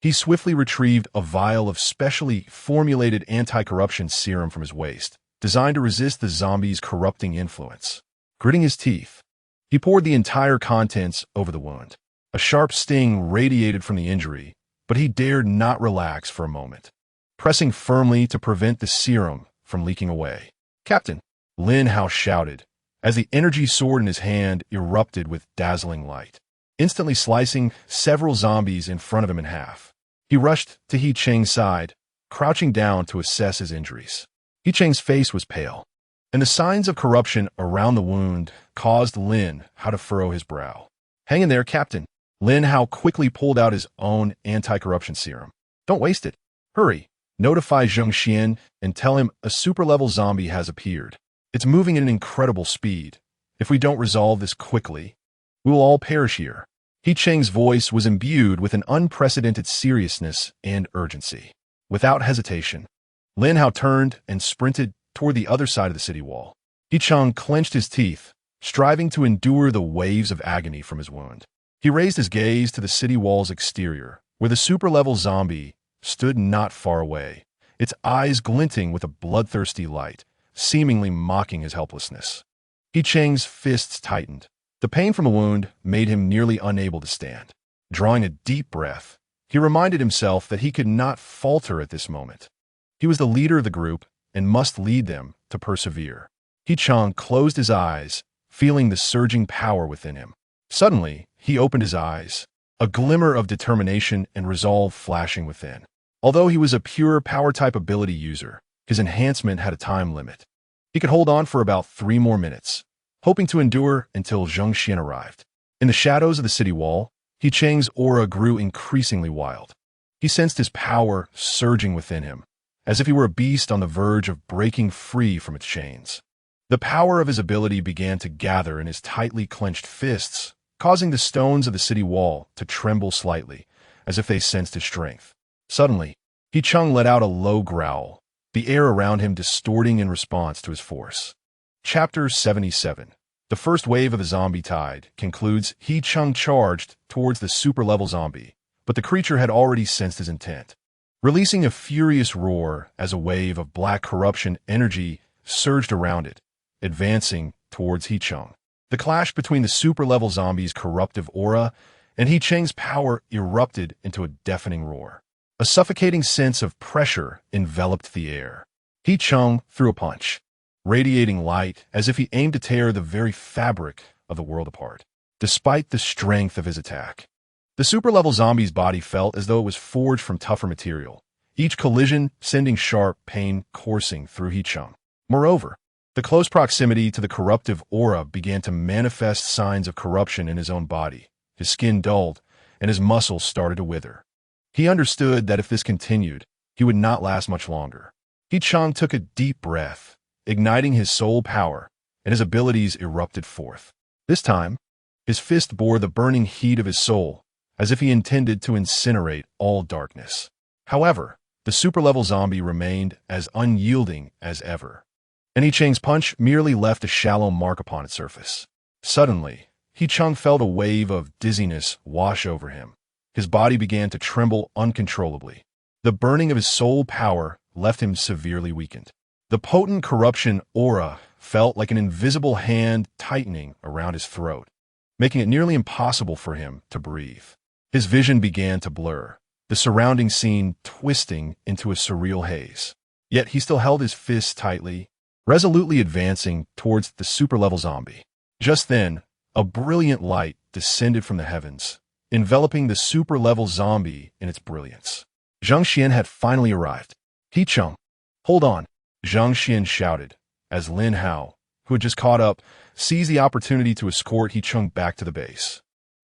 He swiftly retrieved a vial of specially formulated anti-corruption serum from his waist, designed to resist the zombie's corrupting influence. Gritting his teeth, he poured the entire contents over the wound. A sharp sting radiated from the injury, but he dared not relax for a moment, pressing firmly to prevent the serum from leaking away. "Captain!" Lin Hao shouted, as the energy sword in his hand erupted with dazzling light, instantly slicing several zombies in front of him in half. He rushed to He Cheng's side, crouching down to assess his injuries. He Cheng's face was pale, and the signs of corruption around the wound caused Lin Hao to furrow his brow. "Hang in there, Captain." Lin Hao quickly pulled out his own anti-corruption serum. "Don't waste it. Hurry. Notify Zheng Xian and tell him a super-level zombie has appeared. It's moving at an incredible speed. If we don't resolve this quickly, we will all perish here." He Cheng's voice was imbued with an unprecedented seriousness and urgency. Without hesitation, Lin Hao turned and sprinted toward the other side of the city wall. He Cheng clenched his teeth, striving to endure the waves of agony from his wound. He raised his gaze to the city wall's exterior, where the super-level zombie stood not far away, its eyes glinting with a bloodthirsty light, seemingly mocking his helplessness. He Cheng's fists tightened. The pain from the wound made him nearly unable to stand. Drawing a deep breath, he reminded himself that he could not falter at this moment. He was the leader of the group and must lead them to persevere. He Cheng closed his eyes, feeling the surging power within him. Suddenly, he opened his eyes, a glimmer of determination and resolve flashing within. Although he was a pure power-type ability user, his enhancement had a time limit. He could hold on for about 3 more minutes, hoping to endure until Zheng Xian arrived. In the shadows of the city wall, He Cheng's aura grew increasingly wild. He sensed his power surging within him, as if he were a beast on the verge of breaking free from its chains. The power of his ability began to gather in his tightly clenched fists, causing the stones of the city wall to tremble slightly, as if they sensed his strength. Suddenly, He Cheng let out a low growl, the air around him distorting in response to his force. Chapter 77. The first wave of the zombie tide concludes. He Cheng charged towards the super-level zombie, but the creature had already sensed his intent. Releasing a furious roar as a wave of black corruption energy surged around it, advancing towards He Cheng. The clash between the super-level zombie's corruptive aura and He Cheng's power erupted into a deafening roar. A suffocating sense of pressure enveloped the air. He Cheng threw a punch, radiating light as if he aimed to tear the very fabric of the world apart. Despite the strength of his attack, the super-level zombie's body felt as though it was forged from tougher material, each collision sending sharp pain coursing through He Cheng. Moreover, The close proximity to the corruptive aura began to manifest signs of corruption in his own body. His skin dulled, and his muscles started to wither. He understood that if this continued, he would not last much longer. Jiang took a deep breath, igniting his soul power, and his abilities erupted forth. This time, his fist bore the burning heat of his soul, as if he intended to incinerate all darkness. However, the super-level zombie remained as unyielding as ever. And Jiang's punch merely left a shallow mark upon its surface. Suddenly, Jiang felt a wave of dizziness wash over him. His body began to tremble uncontrollably. The burning of his soul power left him severely weakened. The potent corruption aura felt like an invisible hand tightening around his throat, making it nearly impossible for him to breathe. His vision began to blur, the surrounding scene twisting into a surreal haze. Yet he still held his fists tightly, resolutely advancing towards the super-level zombie. Just then, a brilliant light descended from the heavens, enveloping the super-level zombie in its brilliance. Zhang Xian had finally arrived. Jiang, hold on, Zhang Xian shouted, as Lin Hao, who had just caught up, seized the opportunity to escort Jiang back to the base.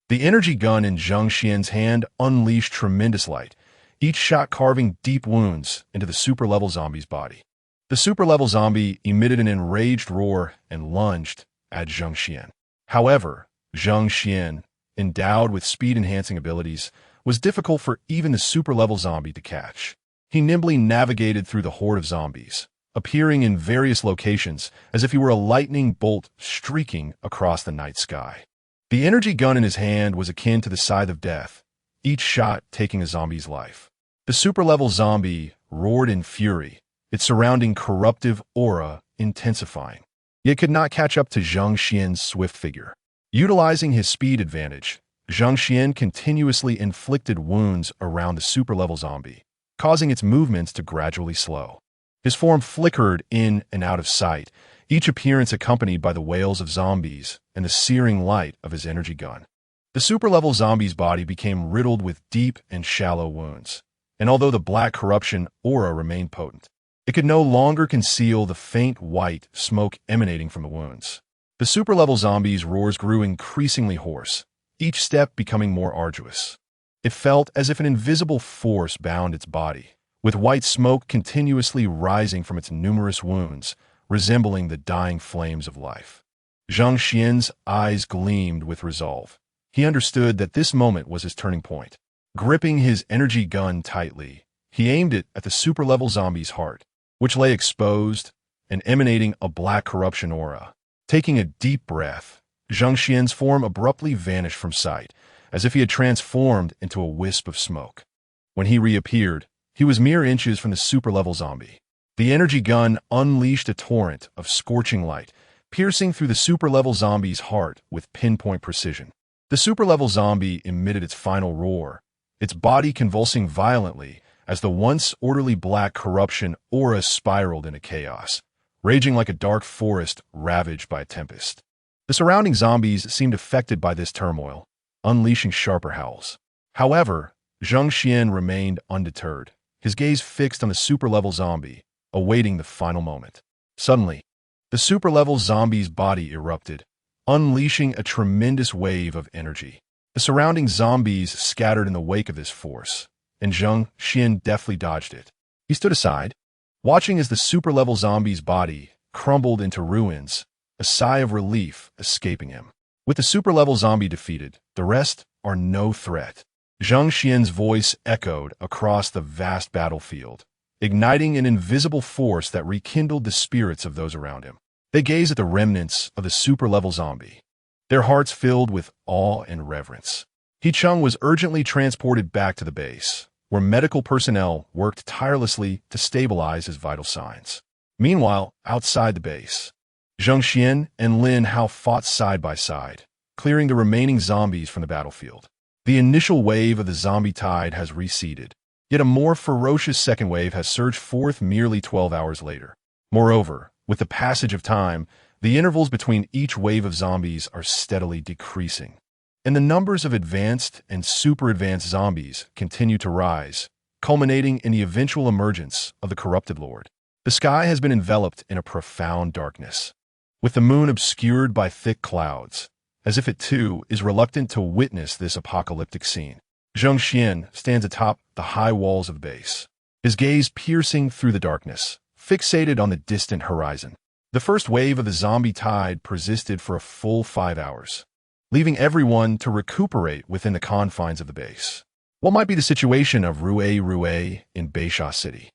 The energy gun in Zhang Xian's hand unleashed tremendous light, each shot carving deep wounds into the super-level zombie's body. The super-level zombie emitted an enraged roar and lunged at Zhang Xian. However, Zhang Xian, endowed with speed-enhancing abilities, was difficult for even the super-level zombie to catch. He nimbly navigated through the horde of zombies, appearing in various locations as if he were a lightning bolt streaking across the night sky. The energy gun in his hand was akin to the scythe of death, each shot taking a zombie's life. The super-level zombie roared in fury, its surrounding corruptive aura intensifying, yet could not catch up to Zhang Xian's swift figure. Utilizing his speed advantage, Zhang Xian continuously inflicted wounds around the super-level zombie, causing its movements to gradually slow. His form flickered in and out of sight, each appearance accompanied by the wails of zombies and the searing light of his energy gun. The super-level zombie's body became riddled with deep and shallow wounds, and although the black corruption aura remained potent, it could no longer conceal the faint white smoke emanating from the wounds. The super-level zombie's roars grew increasingly hoarse, each step becoming more arduous. It felt as if an invisible force bound its body, with white smoke continuously rising from its numerous wounds, resembling the dying flames of life. Zhang Xian's eyes gleamed with resolve. He understood that this moment was his turning point. Gripping his energy gun tightly, he aimed it at the super-level zombie's heart, which lay exposed and emanating a black corruption aura. Taking a deep breath, Zhang Xian's form abruptly vanished from sight, as if he had transformed into a wisp of smoke. When he reappeared, he was mere inches from the super-level zombie. The energy gun unleashed a torrent of scorching light, piercing through the super-level zombie's heart with pinpoint precision. The super-level zombie emitted its final roar, its body convulsing violently as the once orderly black corruption aura spiraled into chaos, raging like a dark forest ravaged by a tempest. The surrounding zombies seemed affected by this turmoil, unleashing sharper howls. However, Zhang Xian remained undeterred, his gaze fixed on the super-level zombie, awaiting the final moment. Suddenly, the super-level zombie's body erupted, unleashing a tremendous wave of energy. The surrounding zombies scattered in the wake of this force, and Zhang Xian deftly dodged it. He stood aside, watching as the super-level zombie's body crumbled into ruins, a sigh of relief escaping him. With the super-level zombie defeated, the rest are no threat. Zhang Xian's voice echoed across the vast battlefield, igniting an invisible force that rekindled the spirits of those around him. They gazed at the remnants of the super-level zombie, their hearts filled with awe and reverence. Jiang was urgently transported back to the base, where medical personnel worked tirelessly to stabilize his vital signs. Meanwhile, outside the base, Zhang Xian and Lin Hao fought side by side, clearing the remaining zombies from the battlefield. The initial wave of the zombie tide has receded, yet a more ferocious second wave has surged forth merely 12 hours later. Moreover, with the passage of time, the intervals between each wave of zombies are steadily decreasing, and the numbers of advanced and super-advanced zombies continue to rise, culminating in the eventual emergence of the corrupted lord. The sky has been enveloped in a profound darkness, with the moon obscured by thick clouds, as if it too is reluctant to witness this apocalyptic scene. Zhang Xian stands atop the high walls of the base, his gaze piercing through the darkness, fixated on the distant horizon. The first wave of the zombie tide persisted for a full 5 hours, leaving everyone to recuperate within the confines of the base. What might be the situation of Rui in Beisha City?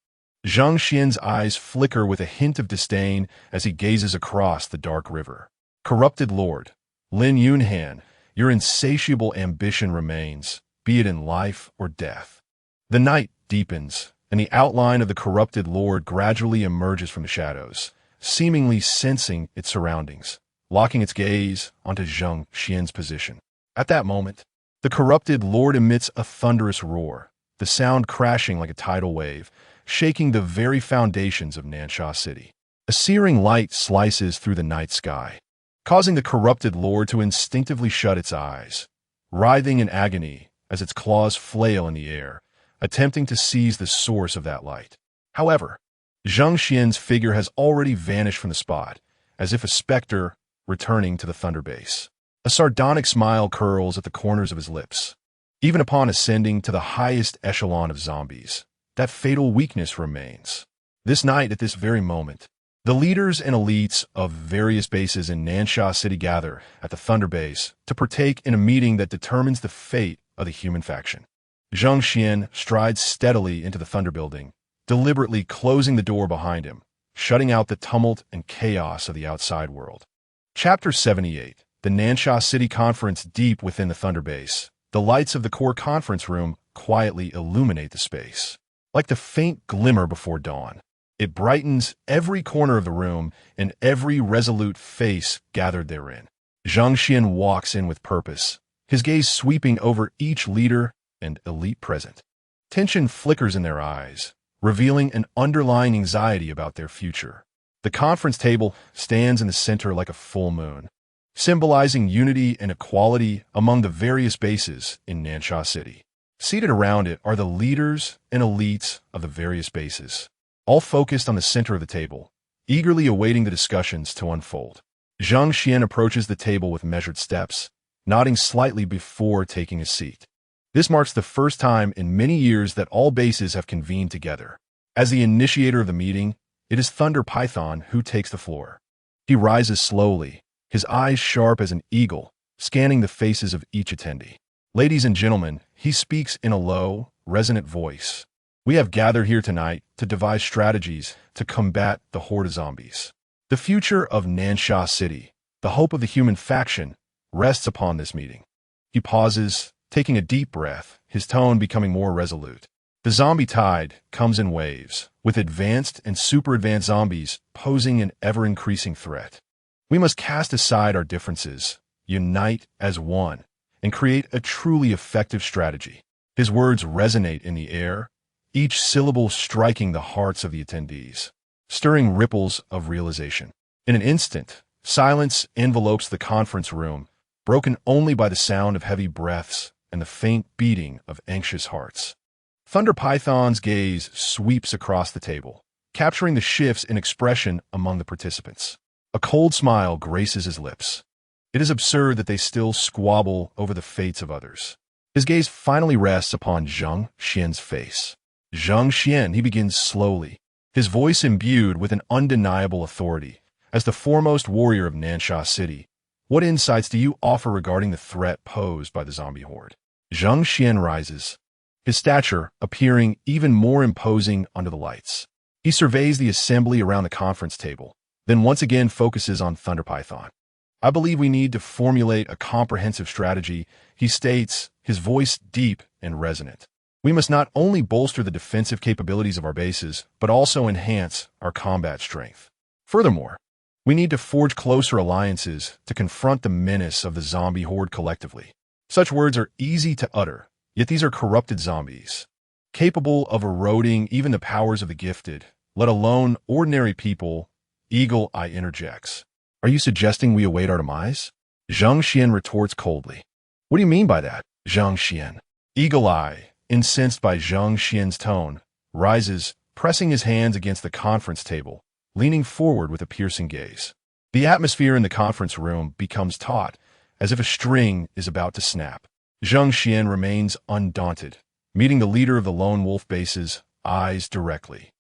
Zhang Xian's eyes flicker with a hint of disdain as he gazes across the dark river. Corrupted Lord, Lin Yunhan, your insatiable ambition remains, be it in life or death. The night deepens, and the outline of the corrupted Lord gradually emerges from the shadows, seemingly sensing its surroundings, locking its gaze onto Zhang Xian's position. At that moment, the corrupted Lord emits a thunderous roar, the sound crashing like a tidal wave, shaking the very foundations of Nansha City. A searing light slices through the night sky, causing the corrupted Lord to instinctively shut its eyes, writhing in agony as its claws flail in the air, attempting to seize the source of that light. However, Zhang Xian's figure has already vanished from the spot, as if a specter returning to the thunder base. A sardonic smile curls at the corners of his lips. Even upon ascending to the highest echelon of zombies, that fatal weakness remains. This night, at this very moment, the leaders and elites of various bases in Nansha City gather at the Thunder Base to partake in a meeting that determines the fate of the human faction. Zhang Xian strides steadily into the Thunder Building, deliberately closing the door behind him, shutting out the tumult and chaos of the outside world. Chapter 78. The Nansha City Conference. Deep within the Thunder Base, the lights of the core conference room quietly illuminate the space. Like the faint glimmer before dawn, it brightens every corner of the room and every resolute face gathered therein. Zhang Xian walks in with purpose, his gaze sweeping over each leader and elite present. Tension flickers in their eyes, revealing an underlying anxiety about their future. The conference table stands in the center like a full moon, symbolizing unity and equality among the various bases in Nansha City. Seated around it are the leaders and elites of the various bases, all focused on the center of the table, eagerly awaiting the discussions to unfold. Zhang Xian approaches the table with measured steps, nodding slightly before taking a seat. This marks the first time in many years that all bases have convened together. As the initiator of the meeting, it is Thunder Python who takes the floor. He rises slowly, his eyes sharp as an eagle, scanning the faces of each attendee. Ladies and gentlemen, he speaks in a low, resonant voice. We have gathered here tonight to devise strategies to combat the horde of zombies. The future of Nansha City, the hope of the human faction, rests upon this meeting. He pauses, taking a deep breath, his tone becoming more resolute. The zombie tide comes in waves, with advanced and super-advanced zombies posing an ever-increasing threat. We must cast aside our differences, unite as one, and create a truly effective strategy. His words resonate in the air, each syllable striking the hearts of the attendees, stirring ripples of realization. In an instant, silence envelopes the conference room, broken only by the sound of heavy breaths and the faint beating of anxious hearts. Thunder Python's gaze sweeps across the table, capturing the shifts in expression among the participants. A cold smile graces his lips. It is absurd that they still squabble over the fates of others. His gaze finally rests upon Zhang Xian's face. Zhang Xian, he begins slowly, his voice imbued with an undeniable authority. As the foremost warrior of Nansha City, what insights do you offer regarding the threat posed by the zombie horde? Zhang Xian rises, his stature appearing even more imposing under the lights. He surveys the assembly around the conference table, then once again focuses on Thunder Python. I believe we need to formulate a comprehensive strategy, he states, his voice deep and resonant. We must not only bolster the defensive capabilities of our bases, but also enhance our combat strength. Furthermore, we need to forge closer alliances to confront the menace of the zombie horde collectively. Such words are easy to utter, yet these are corrupted zombies, capable of eroding even the powers of the gifted, let alone ordinary people. Eagle Eye interjects. Are you suggesting we await our demise? Zhang Xian retorts coldly. What do you mean by that, Zhang Xian? Eagle Eye, incensed by Zhang Xian's tone, rises, pressing his hands against the conference table, leaning forward with a piercing gaze. The atmosphere in the conference room becomes taut, as if a string is about to snap. Zhang Xian remains undaunted, meeting the leader of the lone wolf base's eyes directly.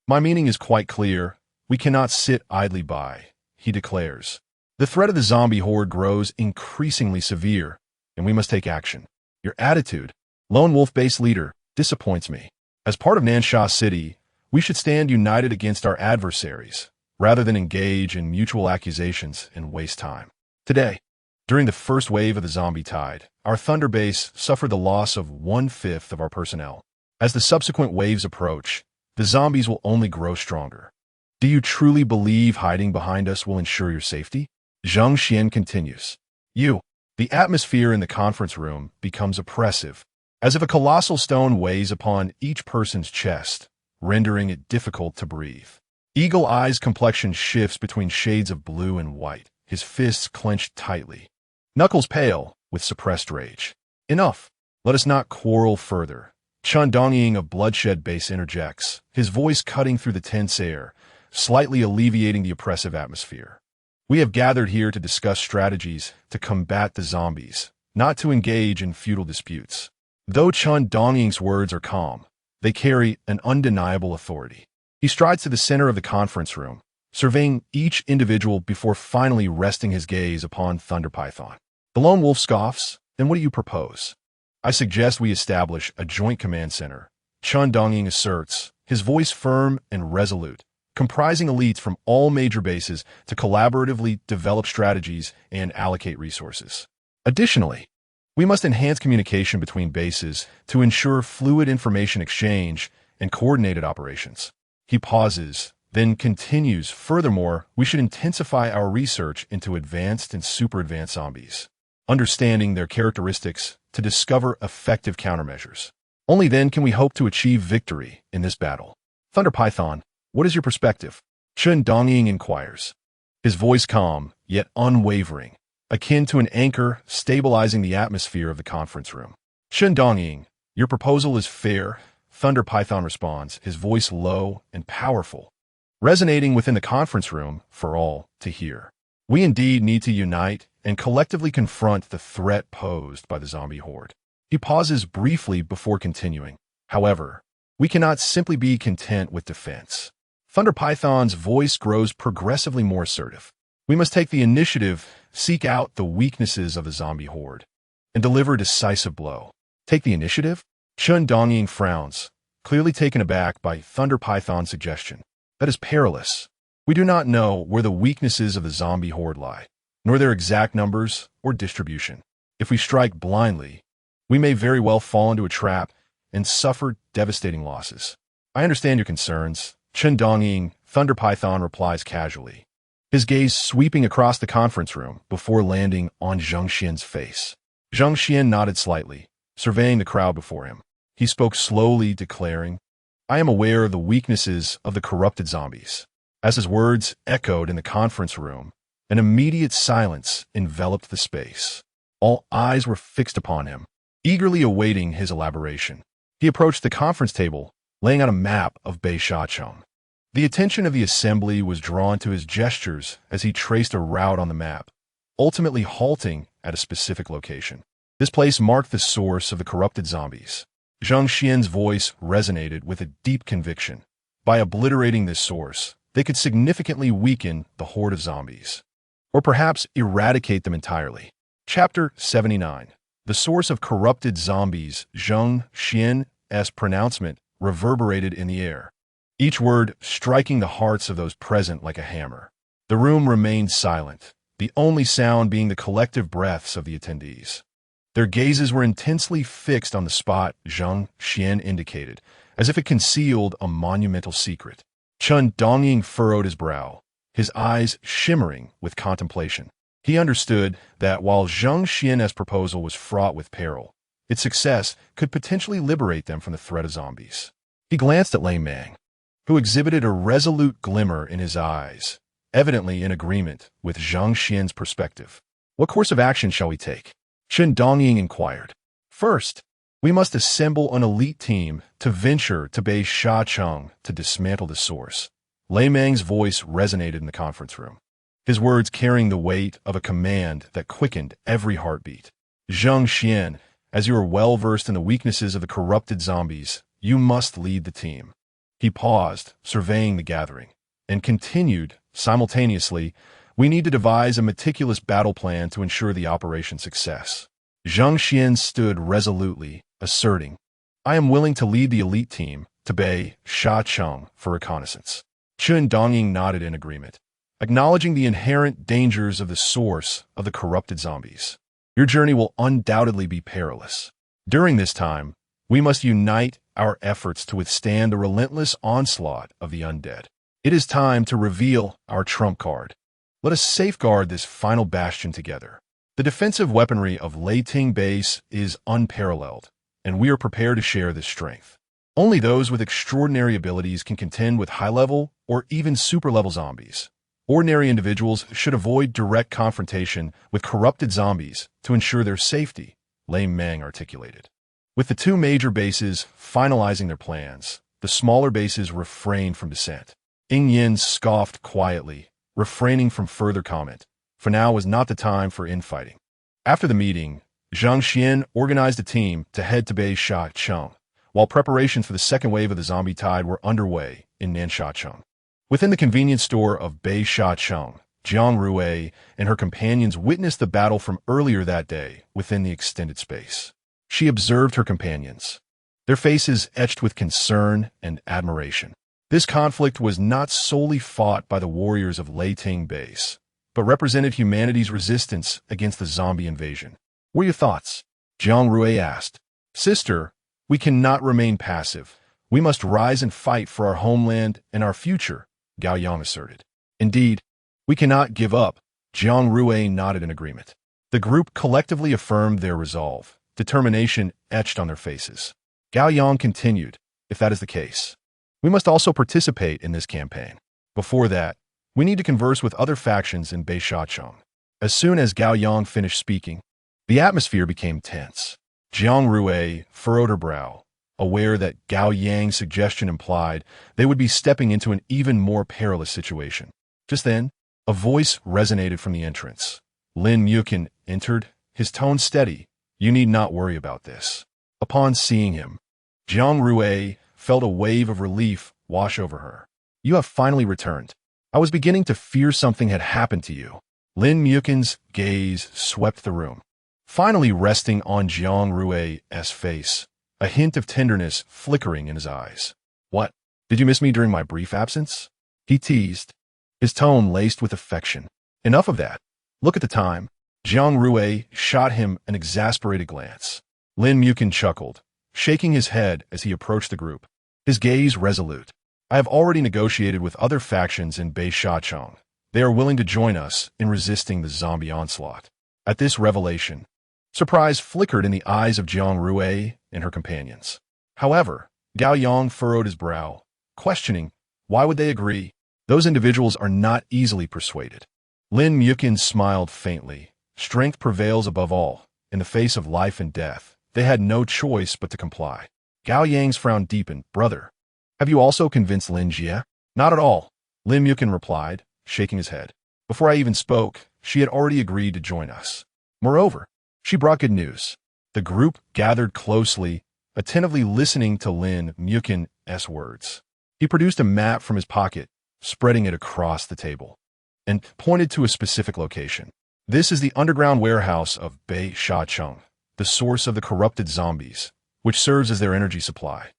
My meaning is quite clear. We cannot sit idly by, he declares. The threat of the zombie horde grows increasingly severe, and we must take action. Your attitude, lone wolf base leader, disappoints me. As part of Nansha City, we should stand united against our adversaries, rather than engage in mutual accusations and waste time. Today, during the first wave of the zombie tide, our Thunder base suffered the loss of 1/5 of our personnel. As the subsequent waves approach, the zombies will only grow stronger. Do you truly believe hiding behind us will ensure your safety? Zhang Xian continues. The atmosphere in the conference room becomes oppressive, as if a colossal stone weighs upon each person's chest, rendering it difficult to breathe. Eagle Eye's complexion shifts between shades of blue and white, his fists clenched tightly. Knuckles pale, with suppressed rage. Enough. Let us not quarrel further. Chun Dongying of Bloodshed Base interjects, his voice cutting through the tense air, slightly alleviating the oppressive atmosphere. We have gathered here to discuss strategies to combat the zombies, not to engage in futile disputes. Though Chun Dongying's words are calm, they carry an undeniable authority. He strides to the center of the conference room, surveying each individual before finally resting his gaze upon Thunder Python. The lone wolf scoffs. Then what do you propose? I suggest we establish a joint command center, Chun Dongying asserts, his voice firm and resolute, comprising elites from all major bases to collaboratively develop strategies and allocate resources. Additionally, we must enhance communication between bases to ensure fluid information exchange and coordinated operations. He pauses, then continues, furthermore, we should intensify our research into advanced and super advanced zombies, understanding their characteristics to discover effective countermeasures. Only then can we hope to achieve victory in this battle. Thunder Python, what is your perspective? Chun Dongying inquires, his voice calm, yet unwavering, akin to an anchor stabilizing the atmosphere of the conference room. Chun Dongying, your proposal is fair, Thunder Python responds, his voice low and powerful, resonating within the conference room for all to hear. We indeed need to unite and collectively confront the threat posed by the zombie horde. He pauses briefly before continuing. However, we cannot simply be content with defense. Thunder Python's voice grows progressively more assertive. We must take the initiative, seek out the weaknesses of the zombie horde, and deliver a decisive blow. Take the initiative? Chun Dongying frowns, clearly taken aback by Thunder Python's suggestion. That is perilous. We do not know where the weaknesses of the zombie horde lie, nor their exact numbers or distribution. If we strike blindly, we may very well fall into a trap and suffer devastating losses. I understand your concerns, Chun Dongying, Thunder Python replies casually, his gaze sweeping across the conference room before landing on Zhang Xian's face. Zhang Xian nodded slightly, surveying the crowd before him. He spoke slowly, declaring, I am aware of the weaknesses of the corrupted zombies. As his words echoed in the conference room, an immediate silence enveloped the space. All eyes were fixed upon him, eagerly awaiting his elaboration. He approached the conference table, laying out a map of Beishacheng. The attention of the assembly was drawn to his gestures as he traced a route on the map, ultimately halting at a specific location. This place marked the source of the corrupted zombies. Zhang Xian's voice resonated with a deep conviction. By obliterating this source, they could significantly weaken the horde of zombies, or perhaps eradicate them entirely. Chapter 79. The source of corrupted zombies. Zhang Xian's pronouncement reverberated in the air, each word striking the hearts of those present like a hammer. The room remained silent, the only sound being the collective breaths of the attendees. Their gazes were intensely fixed on the spot Zhang Xian indicated, as if it concealed a monumental secret. Chun Dongying furrowed his brow, his eyes shimmering with contemplation. He understood that while Zhang Xian's proposal was fraught with peril, its success could potentially liberate them from the threat of zombies. He glanced at Lei Mang, who exhibited a resolute glimmer in his eyes, evidently in agreement with Zhang Xian's perspective. What course of action shall we take? Chun Dongying inquired. First, We must assemble an elite team to venture to Bei Shacheng to dismantle the source. Lei Meng's voice resonated in the conference room, his words carrying the weight of a command that quickened every heartbeat. Zhang Xian, as you are well versed in the weaknesses of the corrupted zombies, you must lead the team. He paused, surveying the gathering, and continued, simultaneously, we need to devise a meticulous battle plan to ensure the operation's success. Zhang Xian stood resolutely, asserting, I am willing to lead the elite team to Bei Shacheng for reconnaissance. Chun Dongying nodded in agreement, acknowledging the inherent dangers of the source of the corrupted zombies. Your journey will undoubtedly be perilous. During this time, we must unite our efforts to withstand the relentless onslaught of the undead. It is time to reveal our trump card. Let us safeguard this final bastion together. The defensive weaponry of Leiting Base is unparalleled, and we are prepared to share this strength. Only those with extraordinary abilities can contend with high-level or even super-level zombies. Ordinary individuals should avoid direct confrontation with corrupted zombies to ensure their safety, Lei Meng articulated. With the two major bases finalizing their plans, the smaller bases refrained from dissent. Ying Yin scoffed quietly, refraining from further comment, for now was not the time for infighting. After the meeting, Zhang Xian organized a team to head to Bei Shacheng, while preparations for the second wave of the zombie tide were underway in Nanshacheng. Within the convenience store of Bei Shacheng, Jiang Rui and her companions witnessed the battle from earlier that day within the extended space. She observed her companions, their faces etched with concern and admiration. This conflict was not solely fought by the warriors of Leiting Base, but represented humanity's resistance against the zombie invasion. What are your thoughts? Jiang Rui asked. Sister, we cannot remain passive. We must rise and fight for our homeland and our future, Gao Yang asserted. Indeed, we cannot give up. Jiang Rui nodded in agreement. The group collectively affirmed their resolve, determination etched on their faces. Gao Yang continued, if that is the case, we must also participate in this campaign. Before that, we need to converse with other factions in Bei Shacheng. As soon as Gao Yang finished speaking, the atmosphere became tense. Jiang Rui furrowed her brow, aware that Gao Yang's suggestion implied they would be stepping into an even more perilous situation. Just then, a voice resonated from the entrance. Lin Mukin entered, his tone steady. You need not worry about this. Upon seeing him, Jiang Rui felt a wave of relief wash over her. You have finally returned. I was beginning to fear something had happened to you. Lin Mukin's gaze swept the room, finally resting on Jiang Rui's face, a hint of tenderness flickering in his eyes. What? Did you miss me during my brief absence? He teased, his tone laced with affection. Enough of that. Look at the time. Jiang Rui shot him an exasperated glance. Lin Mukin chuckled, shaking his head as he approached the group, his gaze resolute. I have already negotiated with other factions in Bei Shacheng. They are willing to join us in resisting the zombie onslaught. At this revelation, surprise flickered in the eyes of Jiang Rui and her companions. However, Gao Yang furrowed his brow, questioning, why would they agree? Those individuals are not easily persuaded. Lin Mukin smiled faintly. Strength prevails above all. In the face of life and death, they had no choice but to comply. Gao Yang's frown deepened. Brother, have you also convinced Lin Jie? Not at all, Lin Mukin replied, shaking his head. Before I even spoke, she had already agreed to join us. Moreover, she brought good news. The group gathered closely, attentively listening to Lin Mukin's words. He produced a map from his pocket, spreading it across the table, and pointed to a specific location. This is the underground warehouse of Bei Shacheng, the source of the corrupted zombies, which serves as their energy supply.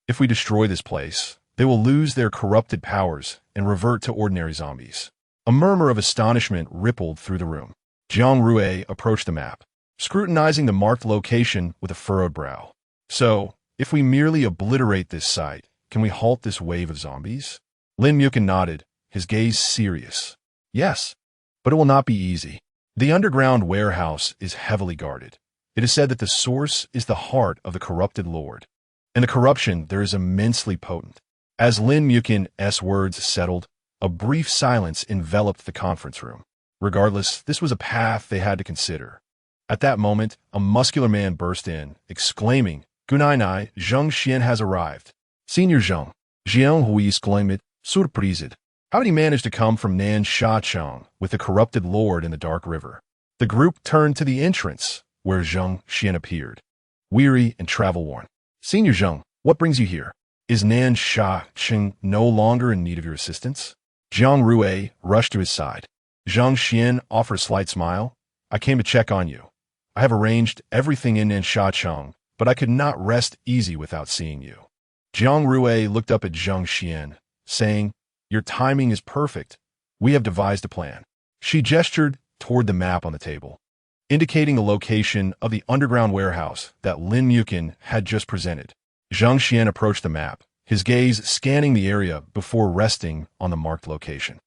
If we destroy this place, they will lose their corrupted powers and revert to ordinary zombies. A murmur of astonishment rippled through the room. Jiang Rui approached the map, scrutinizing the marked location with a furrowed brow. So, if we merely obliterate this site, can we halt this wave of zombies? Lin Mukin nodded, his gaze serious. Yes, but it will not be easy. The underground warehouse is heavily guarded. It is said that the source is the heart of the corrupted lord, and the corruption there is immensely potent. As Lin Mukin's words settled, a brief silence enveloped the conference room. Regardless, this was a path they had to consider. At that moment, a muscular man burst in, exclaiming, Gunai, Zheng Xian has arrived. Senior Zheng. Jiang Rui exclaimed, surprised. How did he manage to come from Nan Shacheng with the corrupted lord in the Dark River? The group turned to the entrance, where Zheng Xian appeared, weary and travel-worn. Senior Zheng, what brings you here? Is Nan Shacheng no longer in need of your assistance? Jiang Rui rushed to his side. Zheng Xian offered a slight smile. I came to check on you. I have arranged everything in Nan Shacheng, but I could not rest easy without seeing you. Jiang Rui looked up at Zheng Xian, saying, your timing is perfect. We have devised a plan. She gestured toward the map on the table, indicating the location of the underground warehouse that Lin Mukin had just presented. Zheng Xian approached the map, his gaze scanning the area before resting on the marked location.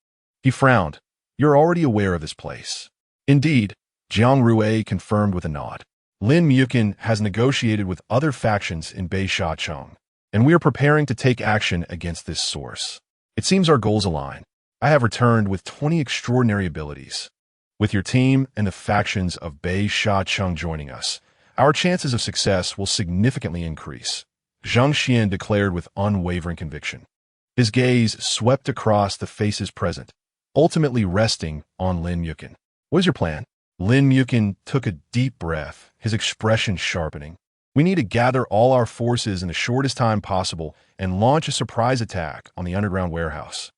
He frowned. You're already aware of this place. Indeed, Jiang Rui confirmed with a nod. Lin Mukin has negotiated with other factions in Shacheng, and we are preparing to take action against this source. It seems our goals align. I have returned with 20 extraordinary abilities. With your team and the factions of Shacheng joining us, our chances of success will significantly increase, Zheng Xian declared with unwavering conviction. His gaze swept across the faces present, ultimately resting on Lin Mukin. What is your plan? Lin Mukin took a deep breath, his expression sharpening. We need to gather all our forces in the shortest time possible and launch a surprise attack on the underground warehouse.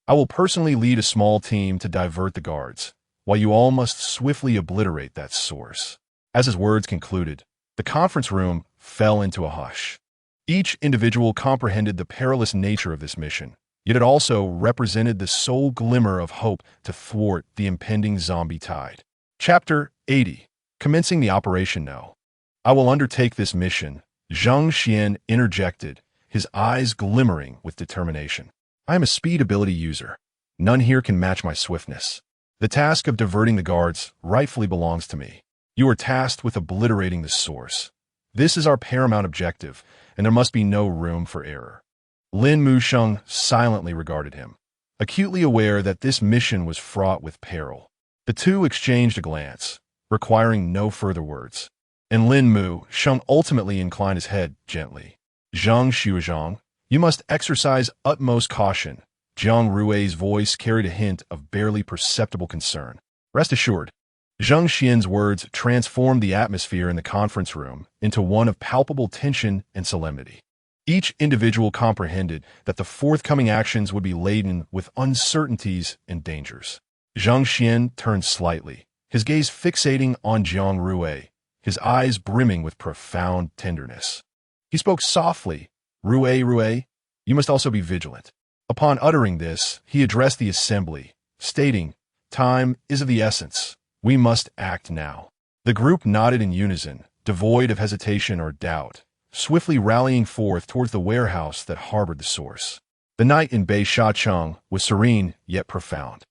I will personally lead a small team to divert the guards, while you all must swiftly obliterate that source. As his words concluded, the conference room fell into a hush. Each individual comprehended the perilous nature of this mission, yet it also represented the sole glimmer of hope to thwart the impending zombie tide. Chapter 80. Commencing the operation now. I will undertake this mission, Zheng Xian interjected, his eyes glimmering with determination. I am a speed ability user. None here can match my swiftness. The task of diverting the guards rightfully belongs to me. You are tasked with obliterating the source. This is our paramount objective, and there must be no room for error. Lin Musheng silently regarded him, acutely aware that this mission was fraught with peril. The two exchanged a glance, requiring no further words, and Lin Musheng ultimately inclined his head gently. Zhang Xuezhang, you must exercise utmost caution. Jiang Rui's voice carried a hint of barely perceptible concern. Rest assured. Zheng Xian's words transformed the atmosphere in the conference room into one of palpable tension and solemnity. Each individual comprehended that the forthcoming actions would be laden with uncertainties and dangers. Zheng Xian turned slightly, his gaze fixating on Jiang Rui, his eyes brimming with profound tenderness. He spoke softly, Rui, you must also be vigilant. Upon uttering this, he addressed the assembly, stating, time is of the essence. We must act now. The group nodded in unison, devoid of hesitation or doubt, swiftly rallying forth towards the warehouse that harbored the source. The night in Shacheng was serene yet profound.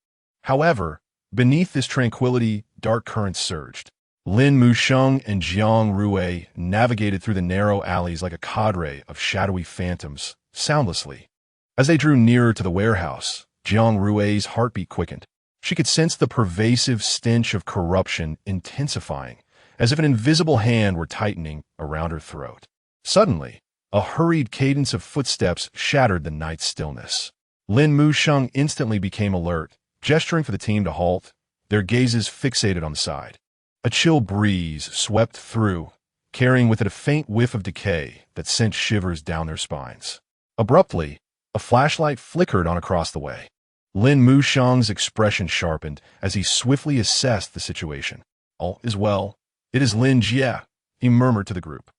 However, beneath this tranquility, dark currents surged. Lin Musheng and Jiang Rui navigated through the narrow alleys like a cadre of shadowy phantoms, soundlessly. As they drew nearer to the warehouse, Jiang Rui's heartbeat quickened. She could sense the pervasive stench of corruption intensifying, as if an invisible hand were tightening around her throat. Suddenly, a hurried cadence of footsteps shattered the night's stillness. Lin Musheng instantly became alert, gesturing for the team to halt, their gazes fixated on the side. A chill breeze swept through, carrying with it a faint whiff of decay that sent shivers down their spines. Abruptly, a flashlight flickered on across the way. Lin Musheng's expression sharpened as he swiftly assessed the situation. All is well. It is Lin Jie, he murmured to the group.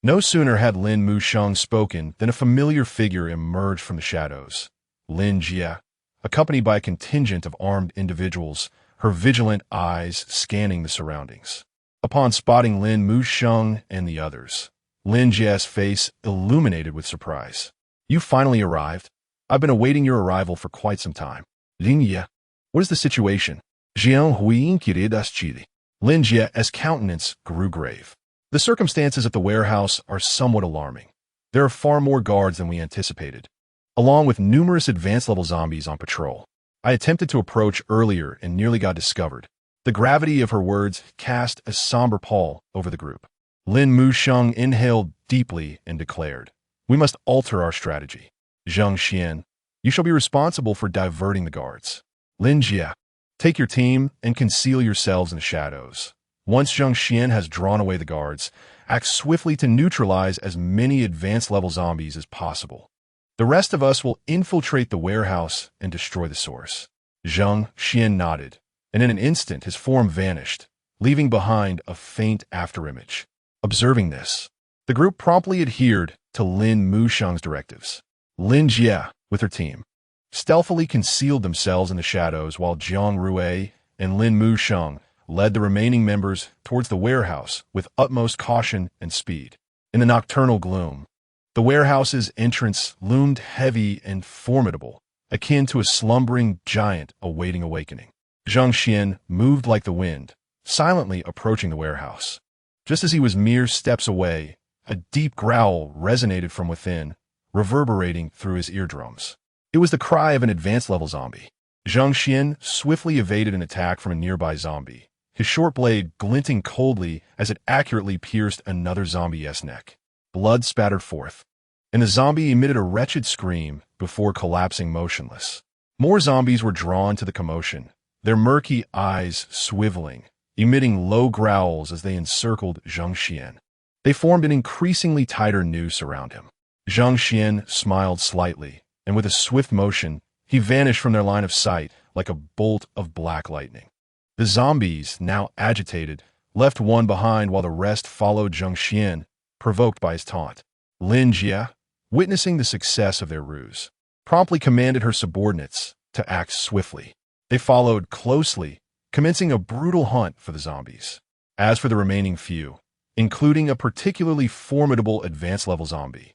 No sooner had Lin Musheng spoken than a familiar figure emerged from the shadows. Lin Jie, accompanied by a contingent of armed individuals, her vigilant eyes scanning the surroundings. Upon spotting Lin Musheng and the others, Lin Jie's face illuminated with surprise. You finally arrived? I've been awaiting your arrival for quite some time. Lin Jie, what is the situation? Jiang Rui inquired. Lin Jie's countenance grew grave. The circumstances at the warehouse are somewhat alarming. There are far more guards than we anticipated, along with numerous advanced-level zombies on patrol. I attempted to approach earlier and nearly got discovered. The gravity of her words cast a somber pall over the group. Lin Musheng inhaled deeply and declared, "We must alter our strategy. Zhang Xian, you shall be responsible for diverting the guards. Lin Jie, take your team and conceal yourselves in the shadows. Once Zhang Xian has drawn away the guards, act swiftly to neutralize as many advanced-level zombies as possible. The rest of us will infiltrate the warehouse and destroy the source." Zhang Xian nodded, and in an instant his form vanished, leaving behind a faint afterimage. Observing this, the group promptly adhered to Lin Musheng's directives. Lin Jie, with her team, stealthily concealed themselves in the shadows while Jiang Rui and Lin Musheng led the remaining members towards the warehouse with utmost caution and speed. In the nocturnal gloom, the warehouse's entrance loomed heavy and formidable, akin to a slumbering giant awaiting awakening. Zhang Xian moved like the wind, silently approaching the warehouse. Just as he was mere steps away, a deep growl resonated from within, reverberating through his eardrums. It was the cry of an advanced-level zombie. Zhang Xian swiftly evaded an attack from a nearby zombie, his short blade glinting coldly as it accurately pierced another zombie's neck. Blood spattered forth, and the zombie emitted a wretched scream before collapsing motionless. More zombies were drawn to the commotion, their murky eyes swiveling, emitting low growls as they encircled Zhang Xian. They formed an increasingly tighter noose around him. Zhang Xian smiled slightly, and with a swift motion, he vanished from their line of sight like a bolt of black lightning. The zombies, now agitated, left one behind while the rest followed Zhang Xian, provoked by his taunt. Lin Jie, witnessing the success of their ruse, promptly commanded her subordinates to act swiftly. They followed closely, commencing a brutal hunt for the zombies. As for the remaining few, including a particularly formidable advanced-level zombie,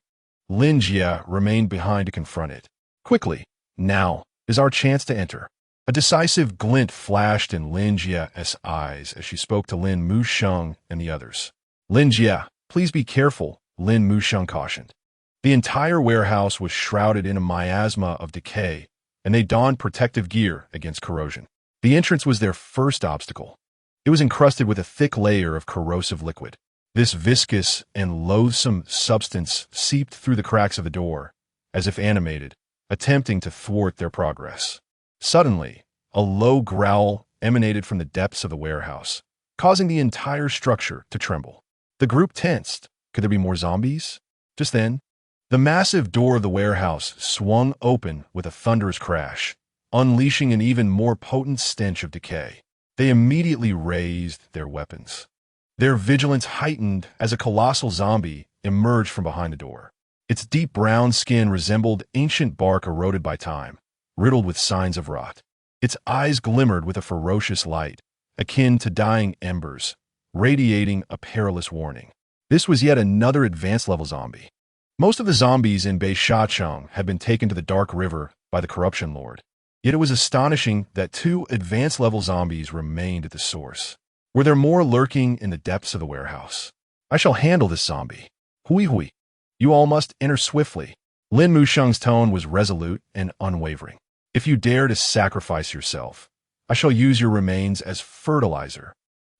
Lin Jie remained behind to confront it. "Quickly, now is our chance to enter." A decisive glint flashed in Lin Jie's eyes as she spoke to Lin Musheng and the others. "Lin Jie, please be careful," Lin Musheng cautioned. The entire warehouse was shrouded in a miasma of decay, and they donned protective gear against corrosion. The entrance was their first obstacle. It was encrusted with a thick layer of corrosive liquid. This viscous and loathsome substance seeped through the cracks of the door, as if animated, attempting to thwart their progress. Suddenly, a low growl emanated from the depths of the warehouse, causing the entire structure to tremble. The group tensed. Could there be more zombies? Just then, the massive door of the warehouse swung open with a thunderous crash, unleashing an even more potent stench of decay. They immediately raised their weapons. Their vigilance heightened as a colossal zombie emerged from behind the door. Its deep brown skin resembled ancient bark eroded by time, riddled with signs of rot. Its eyes glimmered with a ferocious light, akin to dying embers, radiating a perilous warning. This was yet another advanced-level zombie. Most of the zombies in Beishacheng had been taken to the Dark River by the Corruption Lord. Yet it was astonishing that 2 advanced-level zombies remained at the source. Were there more lurking in the depths of the warehouse? "I shall handle this zombie. Hui hui. You all must enter swiftly." Lin Musheng's tone was resolute and unwavering. "If you dare to sacrifice yourself, I shall use your remains as fertilizer."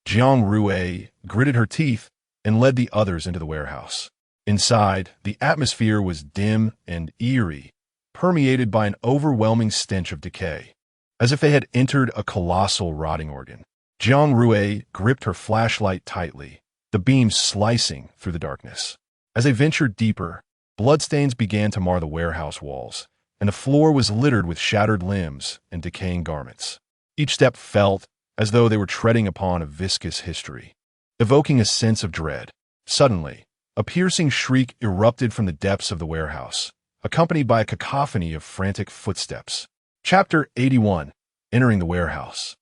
Jiang Rui gritted her teeth and led the others into the warehouse. Inside, the atmosphere was dim and eerie, permeated by an overwhelming stench of decay, as if they had entered a colossal rotting organ. Jiang Rui gripped her flashlight tightly, the beam slicing through the darkness. As they ventured deeper, bloodstains began to mar the warehouse walls, and the floor was littered with shattered limbs and decaying garments. Each step felt as though they were treading upon a viscous history, evoking a sense of dread. Suddenly, a piercing shriek erupted from the depths of the warehouse, accompanied by a cacophony of frantic footsteps. Chapter 81. Entering the warehouse.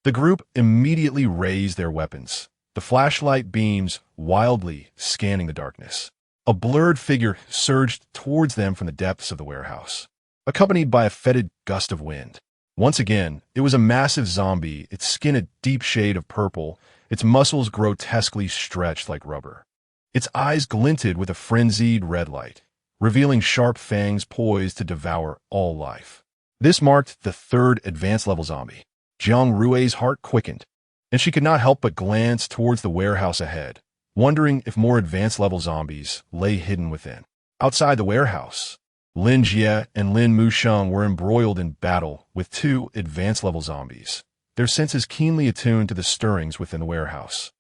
The group immediately raised their weapons, the flashlight beams wildly scanning the darkness. A blurred figure surged towards them from the depths of the warehouse, accompanied by a fetid gust of wind. Once again, it was a massive zombie, its skin a deep shade of purple, its muscles grotesquely stretched like rubber. Its eyes glinted with a frenzied red light, revealing sharp fangs poised to devour all life. This marked the 3rd advanced-level zombie. Jiang Rui's heart quickened, and she could not help but glance towards the warehouse ahead, wondering if more advanced-level zombies lay hidden within. Outside the warehouse, Lin Jie and Lin Musheng were embroiled in battle with two advanced-level zombies, their senses keenly attuned to the stirrings within the warehouse.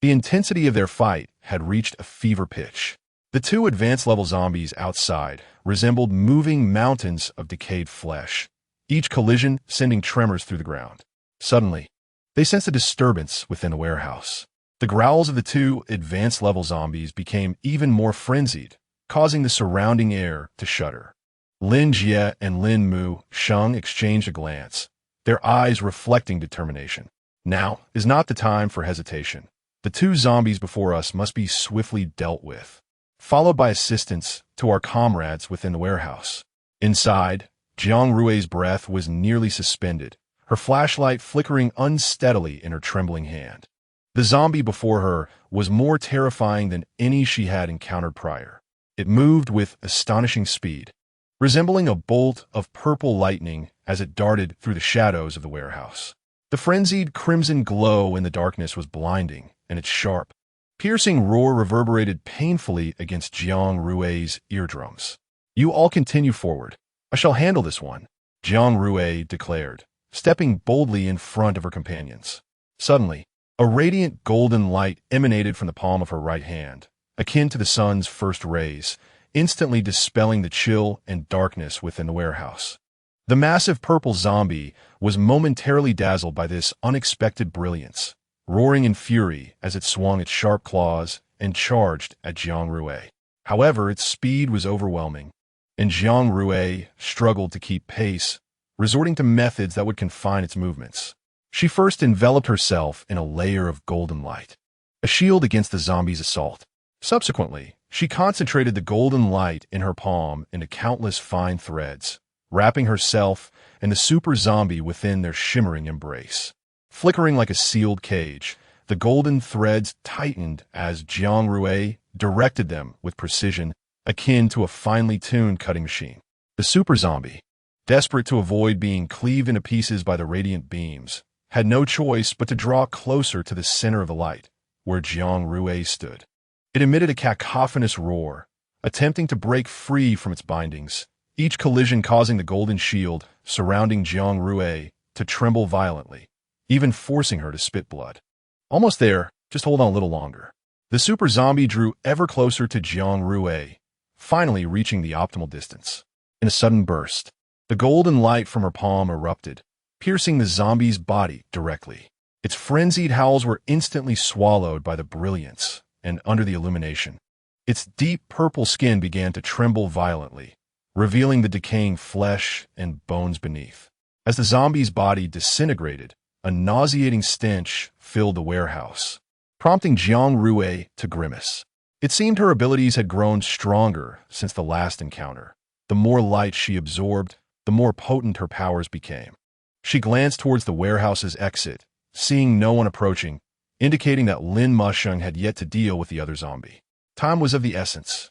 The intensity of their fight had reached a fever pitch. The two advanced-level zombies outside resembled moving mountains of decayed flesh, each collision sending tremors through the ground. Suddenly, they sensed a disturbance within the warehouse. The growls of the two advanced-level zombies became even more frenzied, causing the surrounding air to shudder. Lin Jie and Lin Musheng exchanged a glance, their eyes reflecting determination. Now is not the time for hesitation. The two zombies before us must be swiftly dealt with, followed by assistance to our comrades within the warehouse. Inside, Jiang Rui's breath was nearly suspended, her flashlight flickering unsteadily in her trembling hand. The zombie before her was more terrifying than any she had encountered prior. It moved with astonishing speed, resembling a bolt of purple lightning as it darted through the shadows of the warehouse. The frenzied crimson glow in the darkness was blinding, and its sharp, piercing roar reverberated painfully against Jiang Rui's eardrums. "You all continue forward. I shall handle this one," Jiang Rui declared, stepping boldly in front of her companions. Suddenly, a radiant golden light emanated from the palm of her right hand, akin to the sun's first rays, instantly dispelling the chill and darkness within the warehouse. The massive purple zombie was momentarily dazzled by this unexpected brilliance, roaring in fury as it swung its sharp claws and charged at Jiang Rui. However, its speed was overwhelming, and Jiang Rui struggled to keep pace, resorting to methods that would confine its movements. She first enveloped herself in a layer of golden light, a shield against the zombie's assault. Subsequently, she concentrated the golden light in her palm into countless fine threads, wrapping herself and the super zombie within their shimmering embrace. Flickering like a sealed cage, the golden threads tightened as Jiang Rui directed them with precision akin to a finely tuned cutting machine. The super zombie, desperate to avoid being cleaved into pieces by the radiant beams, had no choice but to draw closer to the center of the light, where Jiang Rui stood. It emitted a cacophonous roar, attempting to break free from its bindings, each collision causing the golden shield surrounding Jiang Rui to tremble violently, even forcing her to spit blood. "Almost there, just hold on a little longer." The super zombie drew ever closer to Jiang Rui, finally reaching the optimal distance. In a sudden burst, the golden light from her palm erupted, piercing the zombie's body directly. Its frenzied howls were instantly swallowed by the brilliance, and under the illumination, its deep purple skin began to tremble violently, revealing the decaying flesh and bones beneath. As the zombie's body disintegrated, a nauseating stench filled the warehouse, prompting Jiang Rui to grimace. It seemed her abilities had grown stronger since the last encounter. The more light she absorbed, the more potent her powers became. She glanced towards the warehouse's exit, seeing no one approaching, indicating that Lin Musheng had yet to deal with the other zombie. Time was of the essence,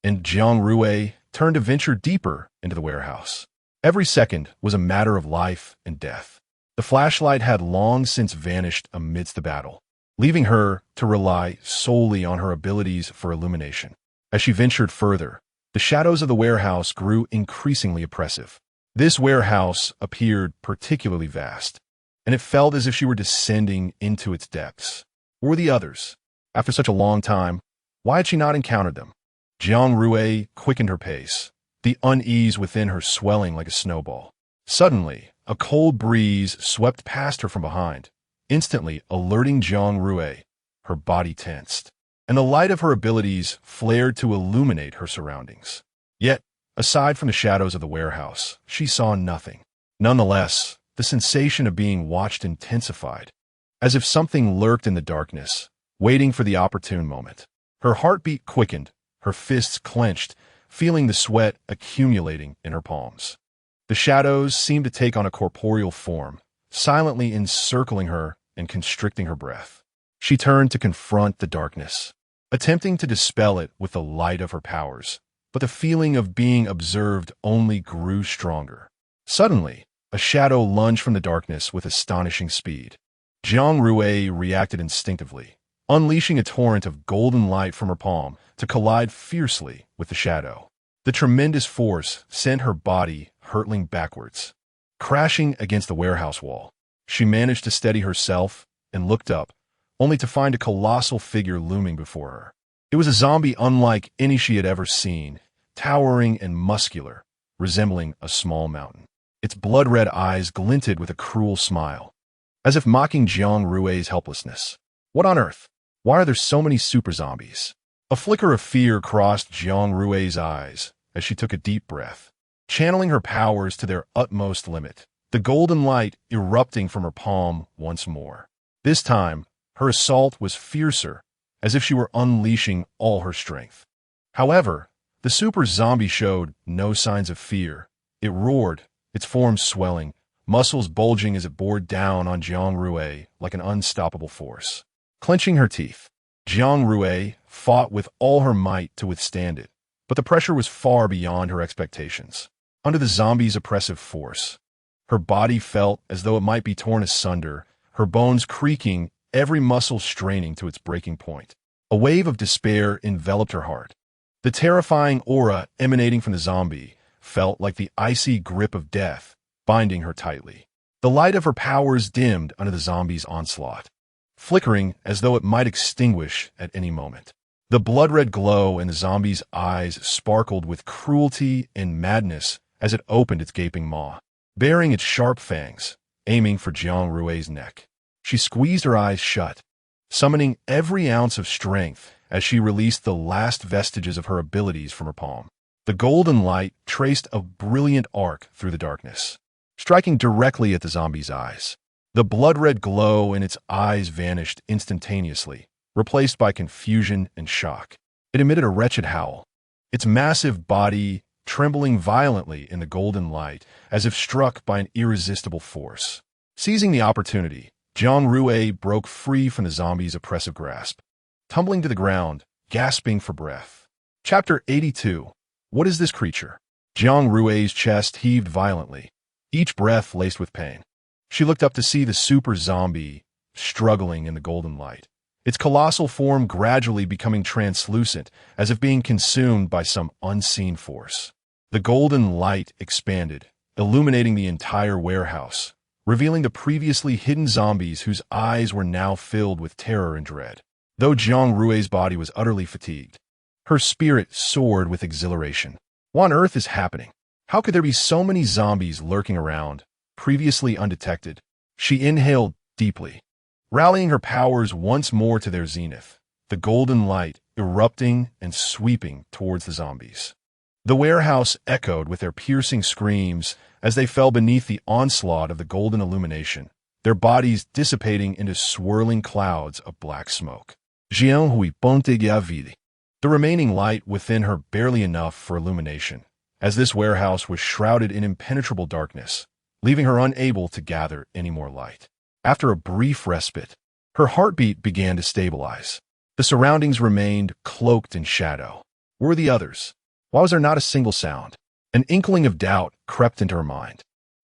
and Jiang Rui turned to venture deeper into the warehouse. Every second was a matter of life and death. The flashlight had long since vanished amidst the battle, leaving her to rely solely on her abilities for illumination. As she ventured further, the shadows of the warehouse grew increasingly oppressive. This warehouse appeared particularly vast, and it felt as if she were descending into its depths. Where were the others? After such a long time, why had she not encountered them? Jiang Rui quickened her pace, the unease within her swelling like a snowball. Suddenly, a cold breeze swept past her from behind, instantly alerting Jiang Rui. Her body tensed, and the light of her abilities flared to illuminate her surroundings. Yet, aside from the shadows of the warehouse, she saw nothing. Nonetheless, the sensation of being watched intensified, as if something lurked in the darkness, waiting for the opportune moment. Her heartbeat quickened, her fists clenched, feeling the sweat accumulating in her palms. The shadows seemed to take on a corporeal form, silently encircling her and constricting her breath. She turned to confront the darkness, attempting to dispel it with the light of her powers, but the feeling of being observed only grew stronger. Suddenly, a shadow lunged from the darkness with astonishing speed. Jiang Rui reacted instinctively, unleashing a torrent of golden light from her palm to collide fiercely with the shadow. The tremendous force sent her body hurtling backwards, crashing against the warehouse wall. She managed to steady herself and looked up, only to find a colossal figure looming before her. It was a zombie unlike any she had ever seen, towering and muscular, resembling a small mountain. Its blood-red eyes glinted with a cruel smile, as if mocking Jiang Rui's helplessness. What on earth? Why are there so many super zombies? A flicker of fear crossed Jiang Rui's eyes as she took a deep breath, channeling her powers to their utmost limit, the golden light erupting from her palm once more. This time, her assault was fiercer, as if she were unleashing all her strength. However, the super zombie showed no signs of fear. It roared, its form swelling, muscles bulging as it bore down on Jiang Rui like an unstoppable force. Clenching her teeth, Jiang Rui fought with all her might to withstand it, but the pressure was far beyond her expectations. Under the zombie's oppressive force, her body felt as though it might be torn asunder, her bones creaking, every muscle straining to its breaking point. A wave of despair enveloped her heart. The terrifying aura emanating from the zombie felt like the icy grip of death, binding her tightly. The light of her powers dimmed under the zombie's onslaught, flickering as though it might extinguish at any moment. The blood-red glow in the zombie's eyes sparkled with cruelty and madness as it opened its gaping maw, baring its sharp fangs, aiming for Jiang Rui's neck. She squeezed her eyes shut, summoning every ounce of strength as she released the last vestiges of her abilities from her palm. The golden light traced a brilliant arc through the darkness, striking directly at the zombie's eyes. The blood-red glow in its eyes vanished instantaneously, replaced by confusion and shock. It emitted a wretched howl, its massive body trembling violently in the golden light as if struck by an irresistible force. Seizing the opportunity, Jiang Rui broke free from the zombie's oppressive grasp, tumbling to the ground, gasping for breath. Chapter 82. What is this creature? Jiang Rui's chest heaved violently, each breath laced with pain. She looked up to see the super zombie struggling in the golden light, its colossal form gradually becoming translucent as if being consumed by some unseen force. The golden light expanded, illuminating the entire warehouse, revealing the previously hidden zombies whose eyes were now filled with terror and dread. Though Jiang Rui's body was utterly fatigued, her spirit soared with exhilaration. What on earth is happening? How could there be so many zombies lurking around, previously undetected? She inhaled deeply, rallying her powers once more to their zenith, the golden light erupting and sweeping towards the zombies. The warehouse echoed with their piercing screams as they fell beneath the onslaught of the golden illumination, their bodies dissipating into swirling clouds of black smoke. Jiang Rui ponte gavide. The remaining light within her barely enough for illumination, as this warehouse was shrouded in impenetrable darkness, leaving her unable to gather any more light. After a brief respite, her heartbeat began to stabilize. The surroundings remained cloaked in shadow. Where were the others? Why was there not a single sound? An inkling of doubt crept into her mind.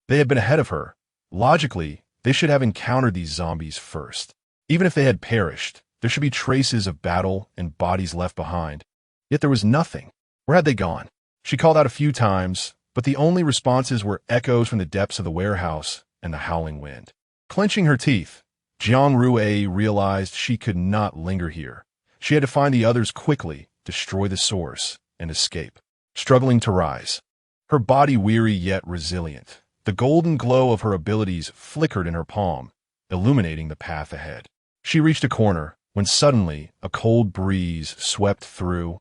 They had been ahead of her. Logically, they should have encountered these zombies first. Even if they had perished, there should be traces of battle and bodies left behind. Yet there was nothing. Where had they gone? She called out a few times, but the only responses were echoes from the depths of the warehouse and the howling wind. Clenching her teeth, Jiang Rui realized she could not linger here. She had to find the others quickly, destroy the source, and escape. Struggling to rise, her body weary yet resilient, the golden glow of her abilities flickered in her palm, illuminating the path ahead. She reached a corner when suddenly a cold breeze swept through.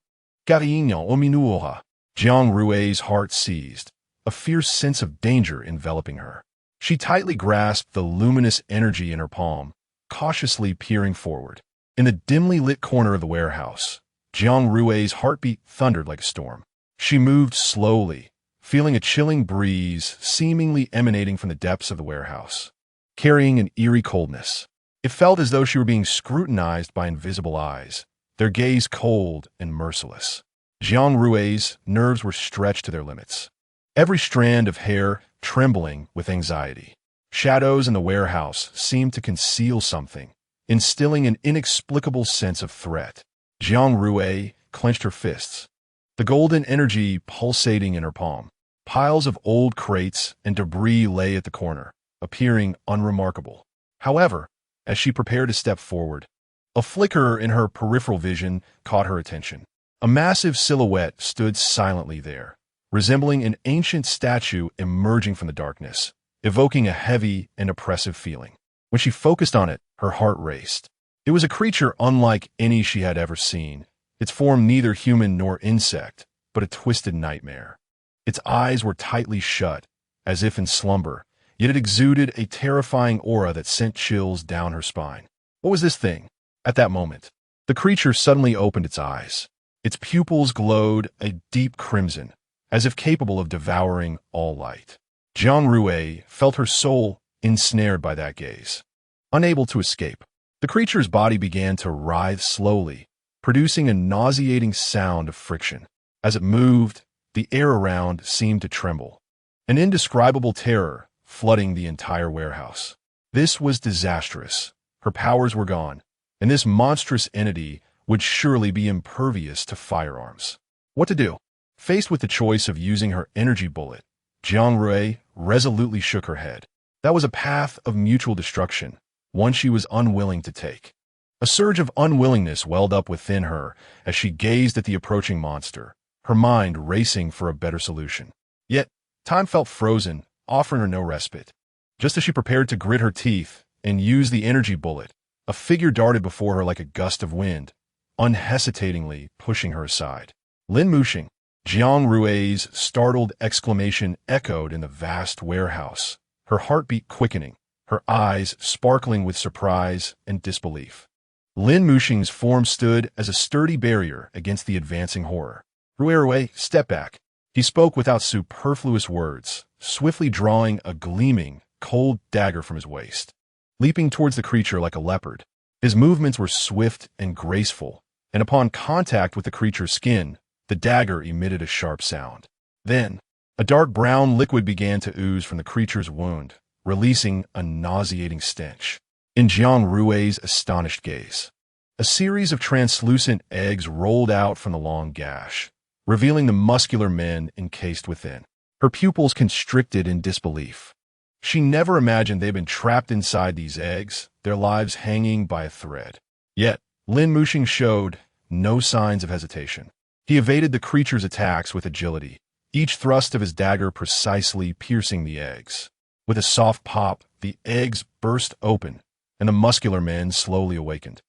Carignan ominuoha. Jiang Rui's heart seized, a fierce sense of danger enveloping her. She tightly grasped the luminous energy in her palm, cautiously peering forward. In the dimly lit corner of the warehouse, Jiang Rui's heartbeat thundered like a storm. She moved slowly, feeling a chilling breeze seemingly emanating from the depths of the warehouse, carrying an eerie coldness. It felt as though she were being scrutinized by invisible eyes, their gaze cold and merciless. Jiang Rui's nerves were stretched to their limits, every strand of hair trembling with anxiety. Shadows in the warehouse seemed to conceal something, instilling an inexplicable sense of threat. Jiang Rui clenched her fists, the golden energy pulsating in her palm. Piles of old crates and debris lay at the corner, appearing unremarkable. However, as she prepared to step forward, a flicker in her peripheral vision caught her attention. A massive silhouette stood silently there, resembling an ancient statue emerging from the darkness, evoking a heavy and oppressive feeling. When she focused on it, her heart raced. It was a creature unlike any she had ever seen, its form neither human nor insect, but a twisted nightmare. Its eyes were tightly shut, as if in slumber, yet it exuded a terrifying aura that sent chills down her spine. What was this thing? At that moment, the creature suddenly opened its eyes. Its pupils glowed a deep crimson, as if capable of devouring all light. Jiang Rui felt her soul ensnared by that gaze. Unable to escape, the creature's body began to writhe slowly, producing a nauseating sound of friction. As it moved, the air around seemed to tremble, an indescribable terror flooding the entire warehouse. This was disastrous. Her powers were gone, and this monstrous entity would surely be impervious to firearms. What to do? Faced with the choice of using her energy bullet, Jiang Rui resolutely shook her head. That was a path of mutual destruction, one she was unwilling to take. A surge of unwillingness welled up within her as she gazed at the approaching monster, her mind racing for a better solution. Yet, time felt frozen, offering her no respite. Just as she prepared to grit her teeth and use the energy bullet, a figure darted before her like a gust of wind, unhesitatingly pushing her aside. Lin Muxing. Jiang Rui's startled exclamation echoed in the vast warehouse, her heartbeat quickening, her eyes sparkling with surprise and disbelief. Lin Muxing's form stood as a sturdy barrier against the advancing horror. Rui, step back. He spoke without superfluous words, swiftly drawing a gleaming, cold dagger from his waist. Leaping towards the creature like a leopard, his movements were swift and graceful, and upon contact with the creature's skin, the dagger emitted a sharp sound. Then, a dark brown liquid began to ooze from the creature's wound, releasing a nauseating stench. In Jiang Rui's astonished gaze, a series of translucent eggs rolled out from the long gash, revealing the muscular men encased within. Her pupils constricted in disbelief. She never imagined they'd been trapped inside these eggs, their lives hanging by a thread. Yet, Lin Muxing showed no signs of hesitation. He evaded the creature's attacks with agility, each thrust of his dagger precisely piercing the eggs. With a soft pop, the eggs burst open, and the muscular men slowly awakened,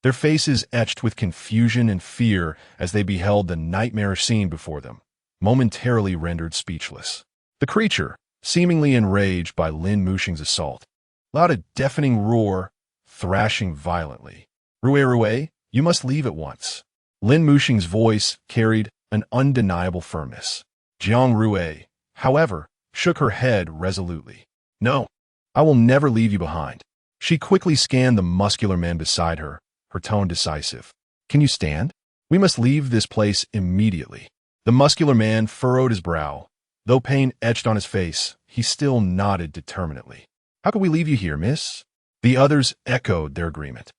their faces etched with confusion and fear as they beheld the nightmarish scene before them, momentarily rendered speechless. The creature, seemingly enraged by Lin Muxing's assault, let out a deafening roar, thrashing violently. Rui, you must leave at once. Lin Muxing's voice carried an undeniable firmness. Jiang Rui, however, shook her head resolutely. No, I will never leave you behind. She quickly scanned the muscular men beside her, her tone decisive. Can you stand? We must leave this place immediately. The muscular man furrowed his brow. Though pain etched on his face, he still nodded determinedly. How can we leave you here, miss? The others echoed their agreement.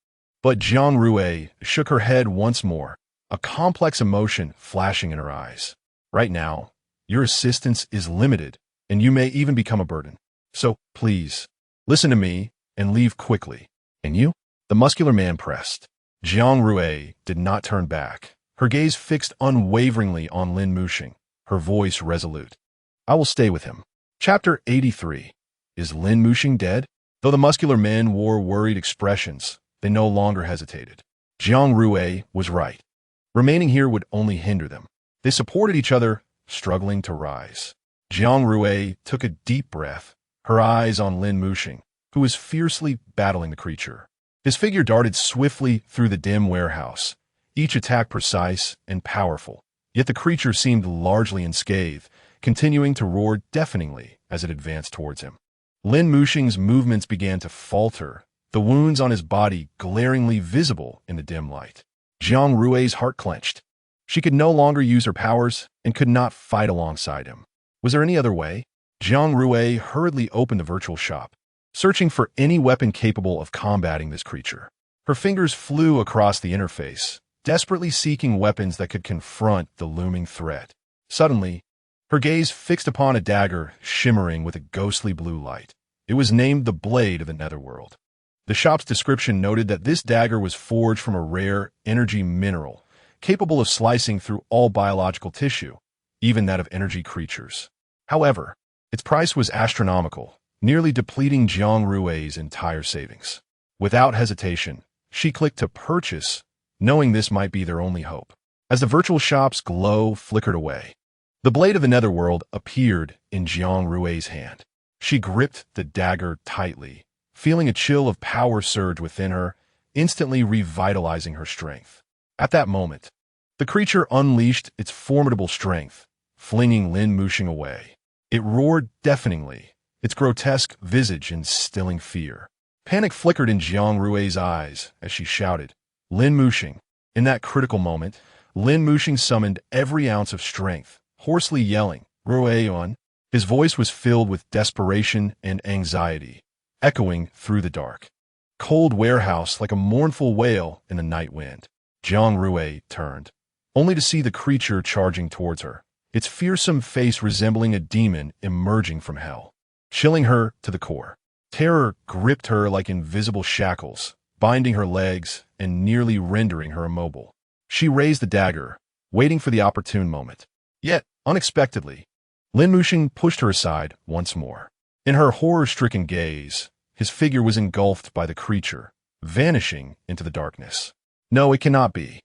But Jiang Rui shook her head once more, a complex emotion flashing in her eyes. Right now, your assistance is limited, and you may even become a burden. So, please, listen to me and leave quickly. And you? The muscular man pressed. Jiang Rui did not turn back, her gaze fixed unwaveringly on Lin Muxing, her voice resolute. I will stay with him. Chapter 83. Is Lin Muxing dead? Though the muscular men wore worried expressions, they no longer hesitated. Jiang Rui was right. Remaining here would only hinder them. They supported each other, struggling to rise. Jiang Rui took a deep breath, her eyes on Lin Muxing, who was fiercely battling the creature. His figure darted swiftly through the dim warehouse, each attack precise and powerful. Yet the creature seemed largely unscathed, continuing to roar deafeningly as it advanced towards him. Lin Muxing's movements began to falter, the wounds on his body glaringly visible in the dim light. Jiang Rui's heart clenched. She could no longer use her powers and could not fight alongside him. Was there any other way? Jiang Rui hurriedly opened the virtual shop, searching for any weapon capable of combating this creature. Her fingers flew across the interface, desperately seeking weapons that could confront the looming threat. Suddenly, her gaze fixed upon a dagger shimmering with a ghostly blue light. It was named the Blade of the Netherworld. The shop's description noted that this dagger was forged from a rare energy mineral, capable of slicing through all biological tissue, even that of energy creatures. However, its price was astronomical, nearly depleting Jiang Rui's entire savings. Without hesitation, she clicked to purchase, knowing this might be their only hope. As the virtual shop's glow flickered away, the Blade of the Netherworld appeared in Jiang Rui's hand. She gripped the dagger tightly, feeling a chill of power surge within her, instantly revitalizing her strength. At that moment, the creature unleashed its formidable strength, flinging Lin Muxing away. It roared deafeningly, its grotesque visage instilling fear. Panic flickered in Jiang Rui's eyes as she shouted, "Lin Muxing!" In that critical moment, Lin Muxing summoned every ounce of strength, hoarsely yelling, "Rui-on!" His voice was filled with desperation and anxiety, echoing through the dark. Cold warehouse like a mournful wail in the night wind. Jiang Rui turned, only to see the creature charging towards her, its fearsome face resembling a demon emerging from hell. Chilling her to the core, terror gripped her like invisible shackles, binding her legs and nearly rendering her immobile. She raised the dagger, waiting for the opportune moment. Yet, unexpectedly, Lin Muxing pushed her aside once more. In her horror-stricken gaze, his figure was engulfed by the creature, vanishing into the darkness. "No, it cannot be.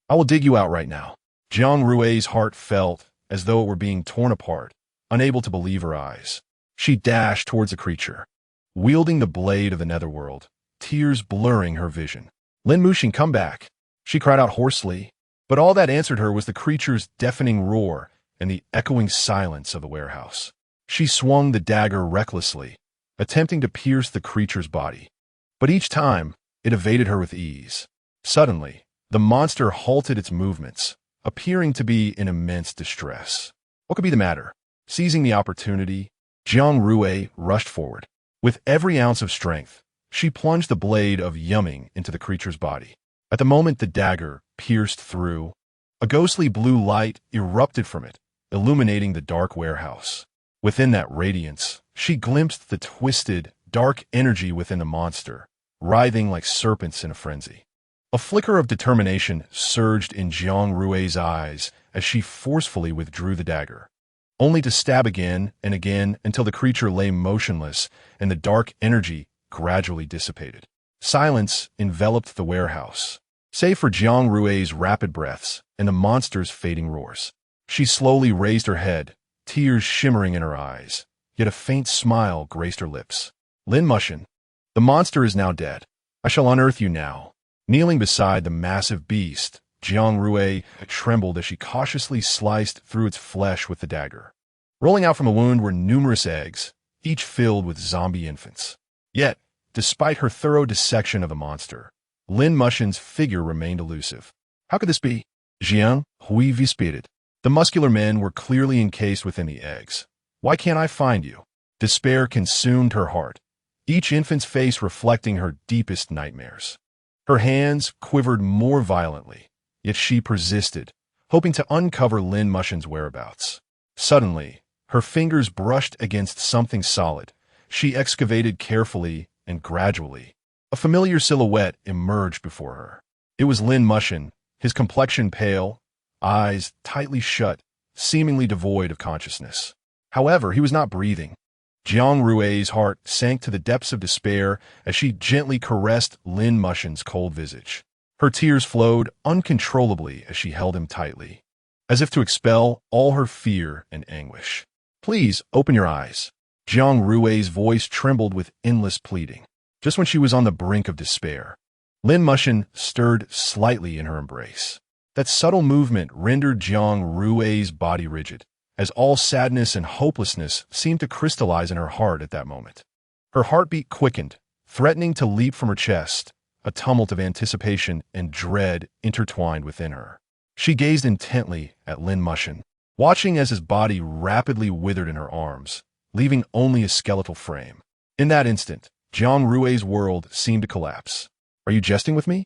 I will dig you out right now." Jiang Rui's heart felt as though it were being torn apart, unable to believe her eyes. She dashed towards the creature, wielding the Blade of the Netherworld, tears blurring her vision. "Lin Muxing, come back!" she cried out hoarsely, but all that answered her was the creature's deafening roar and the echoing silence of the warehouse. She swung the dagger recklessly, attempting to pierce the creature's body. But each time, it evaded her with ease. Suddenly, the monster halted its movements, appearing to be in immense distress. What could be the matter? Seizing the opportunity, Jiang Rui rushed forward. With every ounce of strength, she plunged the blade of yumming into the creature's body. At the moment the dagger pierced through, a ghostly blue light erupted from it, illuminating the dark warehouse. Within that radiance, she glimpsed the twisted, dark energy within the monster, writhing like serpents in a frenzy. A flicker of determination surged in Jiang Rui's eyes as she forcefully withdrew the dagger, only to stab again and again until the creature lay motionless and the dark energy gradually dissipated. Silence enveloped the warehouse, save for Jiang Rui's rapid breaths and the monster's fading roars. She slowly raised her head, tears shimmering in her eyes, yet a faint smile graced her lips. "Lin Muxing, the monster is now dead. I shall unearth you now." Kneeling beside the massive beast, Jiang Rui trembled as she cautiously sliced through its flesh with the dagger. Rolling out from the wound were numerous eggs, each filled with zombie infants. Yet, despite her thorough dissection of the monster, Lin Muxing's figure remained elusive. How could this be? Jiang Rui whispered. The muscular men were clearly encased within the eggs. "Why can't I find you?" Despair consumed her heart, each infant's face reflecting her deepest nightmares. Her hands quivered more violently, yet she persisted, hoping to uncover Lin Muxing's whereabouts. Suddenly, her fingers brushed against something solid. She excavated carefully and gradually. A familiar silhouette emerged before her. It was Lin Muxing, his complexion pale, eyes tightly shut, seemingly devoid of consciousness. However, he was not breathing. Jiang Rui's heart sank to the depths of despair as she gently caressed Lin Muxing's cold visage. Her tears flowed uncontrollably as she held him tightly, as if to expel all her fear and anguish. "Please, open your eyes." Jiang Rui's voice trembled with endless pleading. Just when she was on the brink of despair, Lin Muxing stirred slightly in her embrace. That subtle movement rendered Jiang Rui's body rigid, as all sadness and hopelessness seemed to crystallize in her heart at that moment. Her heartbeat quickened, threatening to leap from her chest, a tumult of anticipation and dread intertwined within her. She gazed intently at Lin Muxing, watching as his body rapidly withered in her arms, leaving only a skeletal frame. In that instant, Jiang Rui's world seemed to collapse. Are you jesting with me?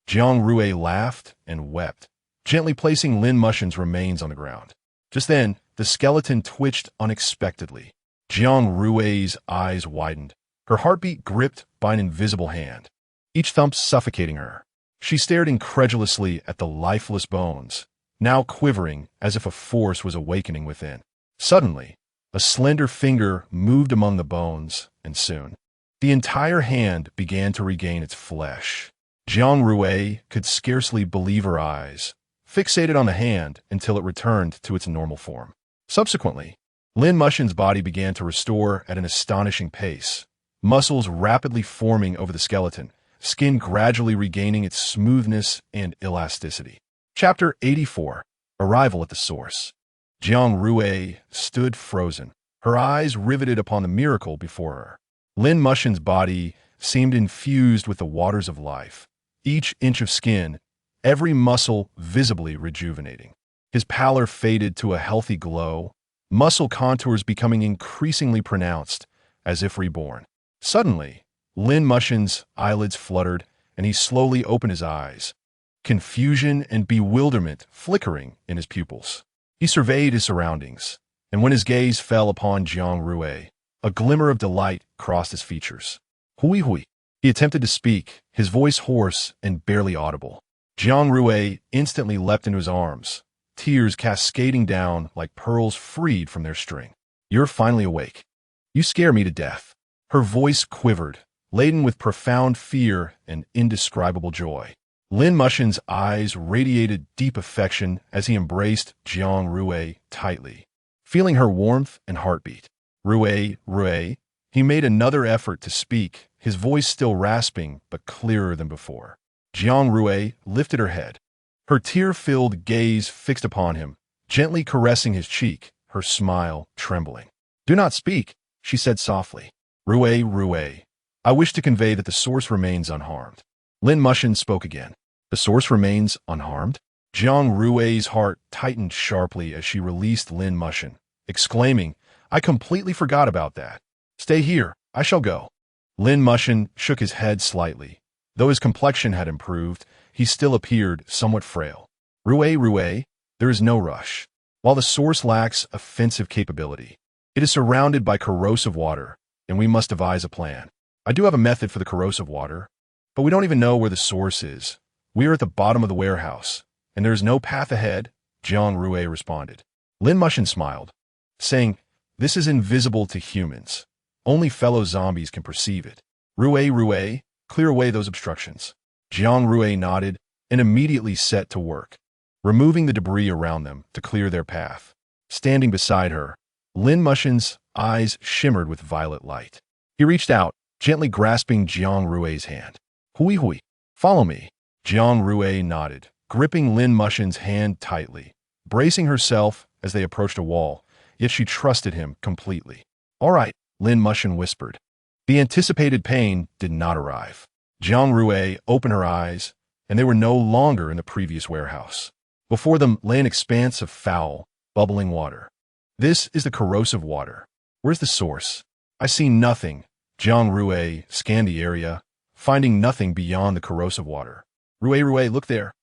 Jiang Rui laughed and wept, gently placing Lin Mushin's remains on the ground. Just then, the skeleton twitched unexpectedly. Jiang Rui's eyes widened, her heartbeat gripped by an invisible hand, each thump suffocating her. She stared incredulously at the lifeless bones, now quivering as if a force was awakening within. Suddenly, a slender finger moved among the bones, and soon, the entire hand began to regain its flesh. Jiang Rui could scarcely believe her eyes, fixated on the hand until it returned to its normal form. Subsequently, Lin Mushin's body began to restore at an astonishing pace, muscles rapidly forming over the skeleton, skin gradually regaining its smoothness and elasticity. Chapter 84. Arrival at the Source. Jiang Rui stood frozen, her eyes riveted upon the miracle before her. Lin Mushin's body seemed infused with the waters of life, each inch of skin, every muscle visibly rejuvenating. His pallor faded to a healthy glow, muscle contours becoming increasingly pronounced, as if reborn. Suddenly, Lin Mushin's eyelids fluttered, and he slowly opened his eyes, confusion and bewilderment flickering in his pupils. He surveyed his surroundings, and when his gaze fell upon Jiang Rui, a glimmer of delight crossed his features. Hui hui. He attempted to speak, his voice hoarse and barely audible. Jiang Rui instantly leapt into his arms, tears cascading down like pearls freed from their string. You're finally awake. You scare me to death. Her voice quivered, laden with profound fear and indescribable joy. Lin Mushin's eyes radiated deep affection as he embraced Jiang Rui tightly, feeling her warmth and heartbeat. Rui, he made another effort to speak, his voice still rasping but clearer than before. Jiang Rui lifted her head, her tear-filled gaze fixed upon him, gently caressing his cheek, her smile trembling. Do not speak, she said softly. Rui, I wish to convey that the source remains unharmed. Lin Mushin spoke again. The source remains unharmed? Jiang Rui's heart tightened sharply as she released Lin Mushin, exclaiming, I completely forgot about that. Stay here, I shall go. Lin Mushin shook his head slightly. Though his complexion had improved, he still appeared somewhat frail. Rui, there is no rush. While the source lacks offensive capability, it is surrounded by corrosive water, and we must devise a plan. I do have a method for the corrosive water, but we don't even know where the source is. We are at the bottom of the warehouse, and there is no path ahead, Jiang Rui responded. Lin Mushin smiled, saying, This is invisible to humans. Only fellow zombies can perceive it. Rui, clear away those obstructions. Jiang Rui nodded and immediately set to work, removing the debris around them to clear their path. Standing beside her, Lin Mushin's eyes shimmered with violet light. He reached out, gently grasping Jiang Rui's hand. Hui, follow me. Jiang Rui nodded, gripping Lin Mushin's hand tightly, bracing herself as they approached a wall, yet she trusted him completely. All right, Lin Mushin whispered. The anticipated pain did not arrive. Jiang Rui opened her eyes, and they were no longer in the previous warehouse. Before them lay an expanse of foul, bubbling water. This is the corrosive water. Where's the source? I see nothing. Jiang Rui scanned the area, finding nothing beyond the corrosive water. Rui, look there.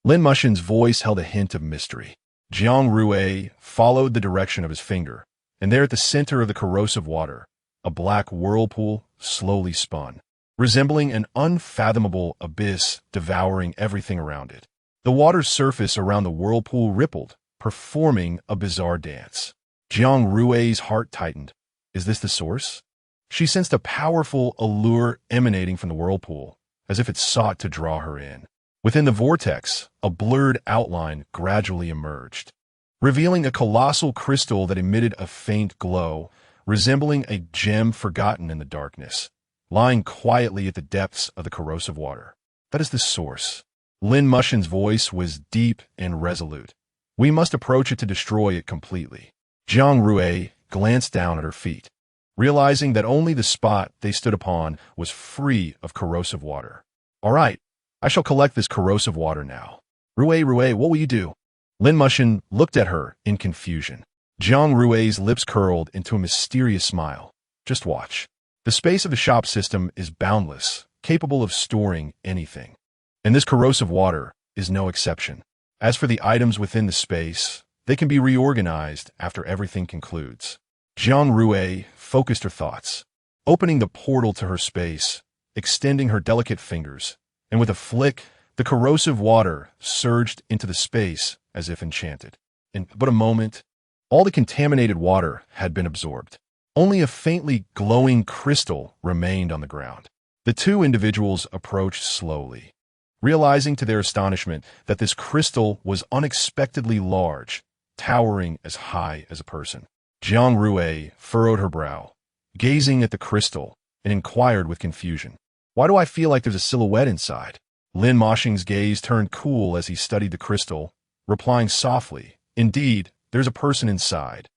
Lin Mushin's voice held a hint of mystery. Jiang Rui followed the direction of his finger, and there at the center of the corrosive water, a black whirlpool slowly spun, resembling an unfathomable abyss devouring everything around it. The water's surface around the whirlpool rippled, performing a bizarre dance. Jiang Rui's heart tightened. Is this the source? She sensed a powerful allure emanating from the whirlpool, as if it sought to draw her in. Within the vortex, a blurred outline gradually emerged, revealing a colossal crystal that emitted a faint glow, resembling a gem forgotten in the darkness, lying quietly at the depths of the corrosive water. That is the source. Lin Mushin's voice was deep and resolute. We must approach it to destroy it completely. Jiang Rui glanced down at her feet, realizing that only the spot they stood upon was free of corrosive water. All right, I shall collect this corrosive water now. Rui, what will you do? Lin Mushin looked at her in confusion. Jiang Rui's lips curled into a mysterious smile. Just watch. The space of the shop system is boundless, capable of storing anything. And this corrosive water is no exception. As for the items within the space, they can be reorganized after everything concludes. Jiang Rui focused her thoughts, opening the portal to her space, extending her delicate fingers, and with a flick, the corrosive water surged into the space as if enchanted. In but a moment, all the contaminated water had been absorbed. Only a faintly glowing crystal remained on the ground. The two individuals approached slowly, realizing to their astonishment that this crystal was unexpectedly large, towering as high as a person. Jiang Rui furrowed her brow, gazing at the crystal, and inquired with confusion, "Why do I feel like there's a silhouette inside?" Lin Moshing's gaze turned cool as he studied the crystal, replying softly, "Indeed, there's a person inside,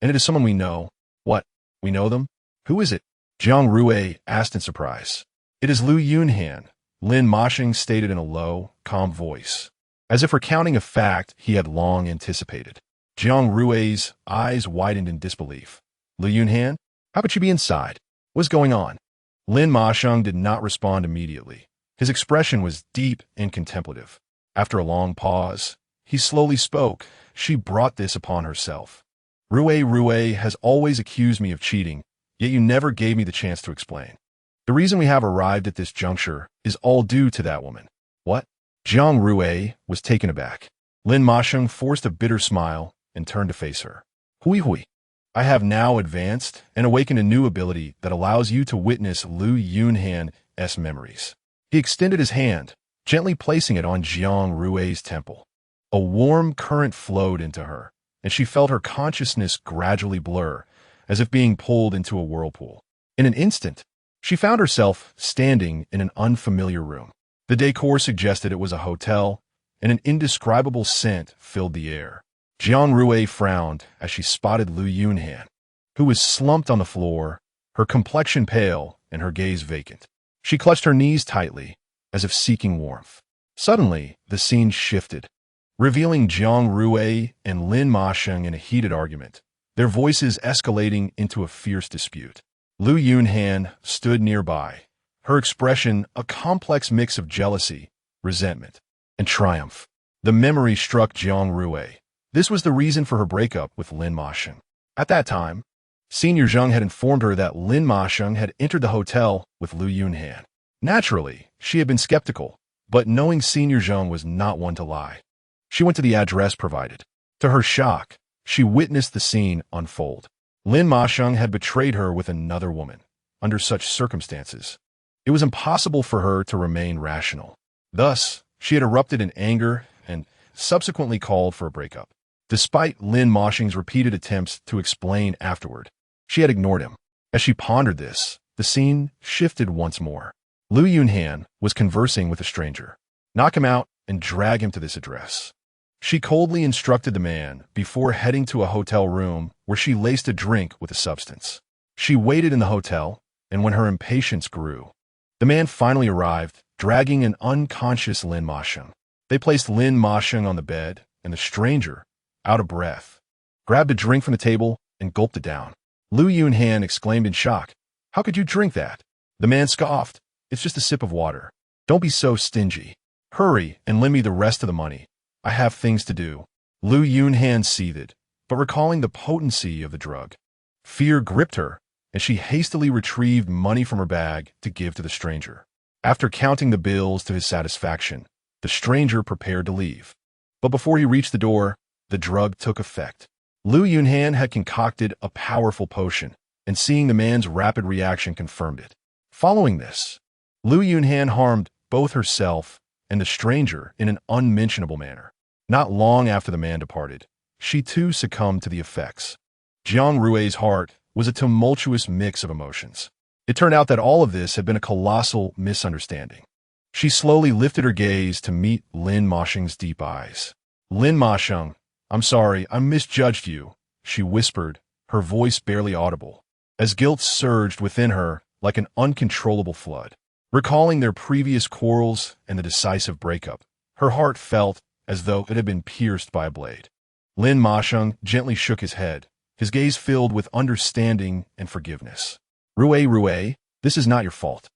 and it is someone we know." "What? We know them? Who is it?" Jiang Rui asked in surprise. "It is Lu Yunhan," Lin Moshing stated in a low, calm voice, as if recounting a fact he had long anticipated. Jiang Rui's eyes widened in disbelief. "Lu Yunhan? How could she be inside? What's going on?" Lin Moshing did not respond immediately. His expression was deep and contemplative. After a long pause, he slowly spoke. "She brought this upon herself. Rui has always accused me of cheating, yet you never gave me the chance to explain. The reason we have arrived at this juncture is all due to that woman." "What?" Jiang Rui was taken aback. Lin Moshing forced a bitter smile and turned to face her. "Hui. I have now advanced and awakened a new ability that allows you to witness Lu Yunhan's memories." He extended his hand, gently placing it on Jiang Rui's temple. A warm current flowed into her, and she felt her consciousness gradually blur, as if being pulled into a whirlpool. In an instant, she found herself standing in an unfamiliar room. The decor suggested it was a hotel, and an indescribable scent filled the air. Jiang Rui frowned as she spotted Lu Yunhan, who was slumped on the floor, her complexion pale and her gaze vacant. She clutched her knees tightly, as if seeking warmth. Suddenly, the scene shifted, revealing Jiang Rui and Lin Moshing in a heated argument, their voices escalating into a fierce dispute. Lu Yunhan stood nearby, her expression a complex mix of jealousy, resentment, and triumph. The memory struck Jiang Rui. This was the reason for her breakup with Lin Moshing. At that time, Senior Zheng had informed her that Lin Moshing had entered the hotel with Lu Yunhan. Naturally, she had been skeptical, but knowing Senior Zheng was not one to lie, she went to the address provided. To her shock, she witnessed the scene unfold. Lin Moshing had betrayed her with another woman. Under such circumstances, it was impossible for her to remain rational. Thus, she had erupted in anger and subsequently called for a breakup. Despite Lin Moshing's repeated attempts to explain afterward, she had ignored him. As she pondered this, the scene shifted once more. Lu Yunhan was conversing with a stranger. "Knock him out and drag him to this address." She coldly instructed the man before heading to a hotel room where she laced a drink with a substance. She waited in the hotel, and when her impatience grew, the man finally arrived, dragging an unconscious Lin Moshing. They placed Lin Moshing on the bed, and the stranger, out of breath, grabbed a drink from the table and gulped it down. Lu Yunhan exclaimed in shock, "How could you drink that?" The man scoffed, "It's just a sip of water. Don't be so stingy. Hurry and lend me the rest of the money. I have things to do." Lu Yunhan seethed, but recalling the potency of the drug, fear gripped her, and she hastily retrieved money from her bag to give to the stranger. After counting the bills to his satisfaction, the stranger prepared to leave. But before he reached the door, the drug took effect. Lu Yunhan had concocted a powerful potion, and seeing the man's rapid reaction confirmed it. Following this, Lu Yunhan harmed both herself and the stranger in an unmentionable manner. Not long after the man departed, she too succumbed to the effects. Jiang Rui's heart was a tumultuous mix of emotions. It turned out that all of this had been a colossal misunderstanding. She slowly lifted her gaze to meet Lin Moshing's deep eyes. "Lin Moshing, I'm sorry, I misjudged you," she whispered, her voice barely audible, as guilt surged within her like an uncontrollable flood. Recalling their previous quarrels and the decisive breakup, her heart felt as though it had been pierced by a blade. Lin Moshing gently shook his head, his gaze filled with understanding and forgiveness. Rui, this is not your fault.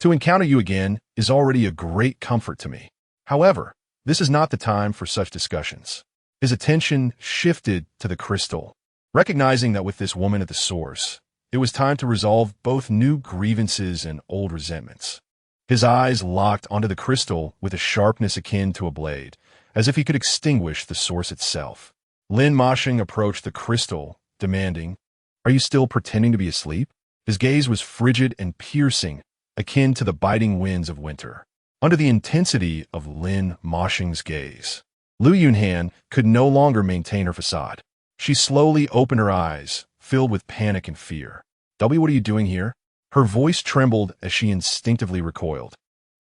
To encounter you again is already a great comfort to me. However, this is not the time for such discussions. His attention shifted to the crystal, recognizing that with this woman at the source, it was time to resolve both new grievances and old resentments. His eyes locked onto the crystal with a sharpness akin to a blade, as if he could extinguish the source itself. Lin Moshing approached the crystal, demanding, "Are you still pretending to be asleep?" His gaze was frigid and piercing, akin to the biting winds of winter. Under the intensity of Lin Moshing's gaze, Lu Yunhan could no longer maintain her facade. She slowly opened her eyes, filled with panic and fear. "W, what are you doing here?" Her voice trembled as she instinctively recoiled.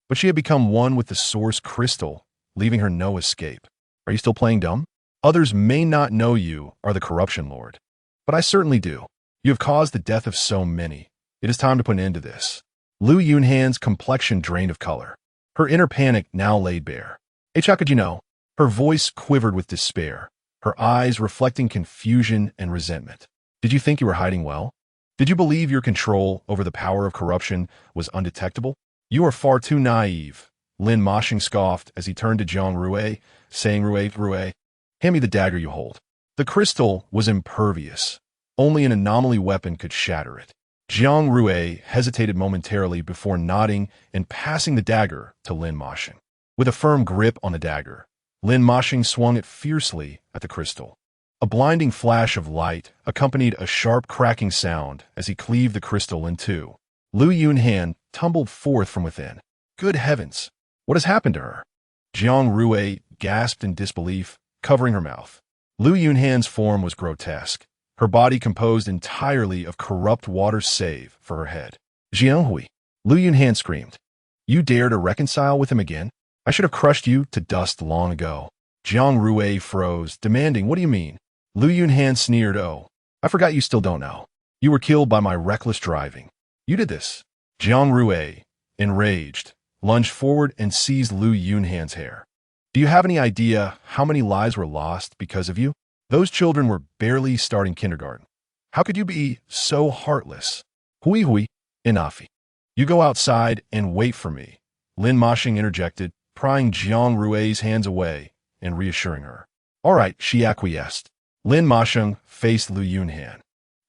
But she had become one with the source crystal, leaving her no escape. "Are you still playing dumb? Others may not know you are the corruption lord, but I certainly do. You have caused the death of so many. It is time to put an end to this." Lu Yunhan's complexion drained of color. Her inner panic now laid bare. "How could you know?" Her voice quivered with despair, her eyes reflecting confusion and resentment. "Did you think you were hiding well? Did you believe your control over the power of corruption was undetectable? You are far too naive," Lin Moshing scoffed as he turned to Jiang Rui, saying, Rui, hand me the dagger you hold." The crystal was impervious. Only an anomaly weapon could shatter it. Jiang Rui hesitated momentarily before nodding and passing the dagger to Lin Moshing. With a firm grip on the dagger, Lin Moshing swung it fiercely at the crystal. A blinding flash of light accompanied a sharp cracking sound as he cleaved the crystal in two. Lu Yunhan tumbled forth from within. "Good heavens! What has happened to her?" Jiang Rui gasped in disbelief, covering her mouth. Lu Yunhan's form was grotesque, her body composed entirely of corrupt water save for her head. "Jiang Rui!" Lu Yunhan screamed. "You dare to reconcile with him again? I should have crushed you to dust long ago." Jiang Rui froze, demanding, "What do you mean?" Lu Yunhan sneered, "Oh, I forgot you still don't know. You were killed by my reckless driving. You did this." Jiang Rui, enraged, lunged forward and seized Lu Yunhan's hair. "Do you have any idea how many lives were lost because of you? Those children were barely starting kindergarten. How could you be so heartless?" "Hui, enough. You go outside and wait for me," Lin Moshing interjected, prying Jiang Rui's hands away and reassuring her. "All right," she acquiesced. Lin Moshing faced Lu Yunhan,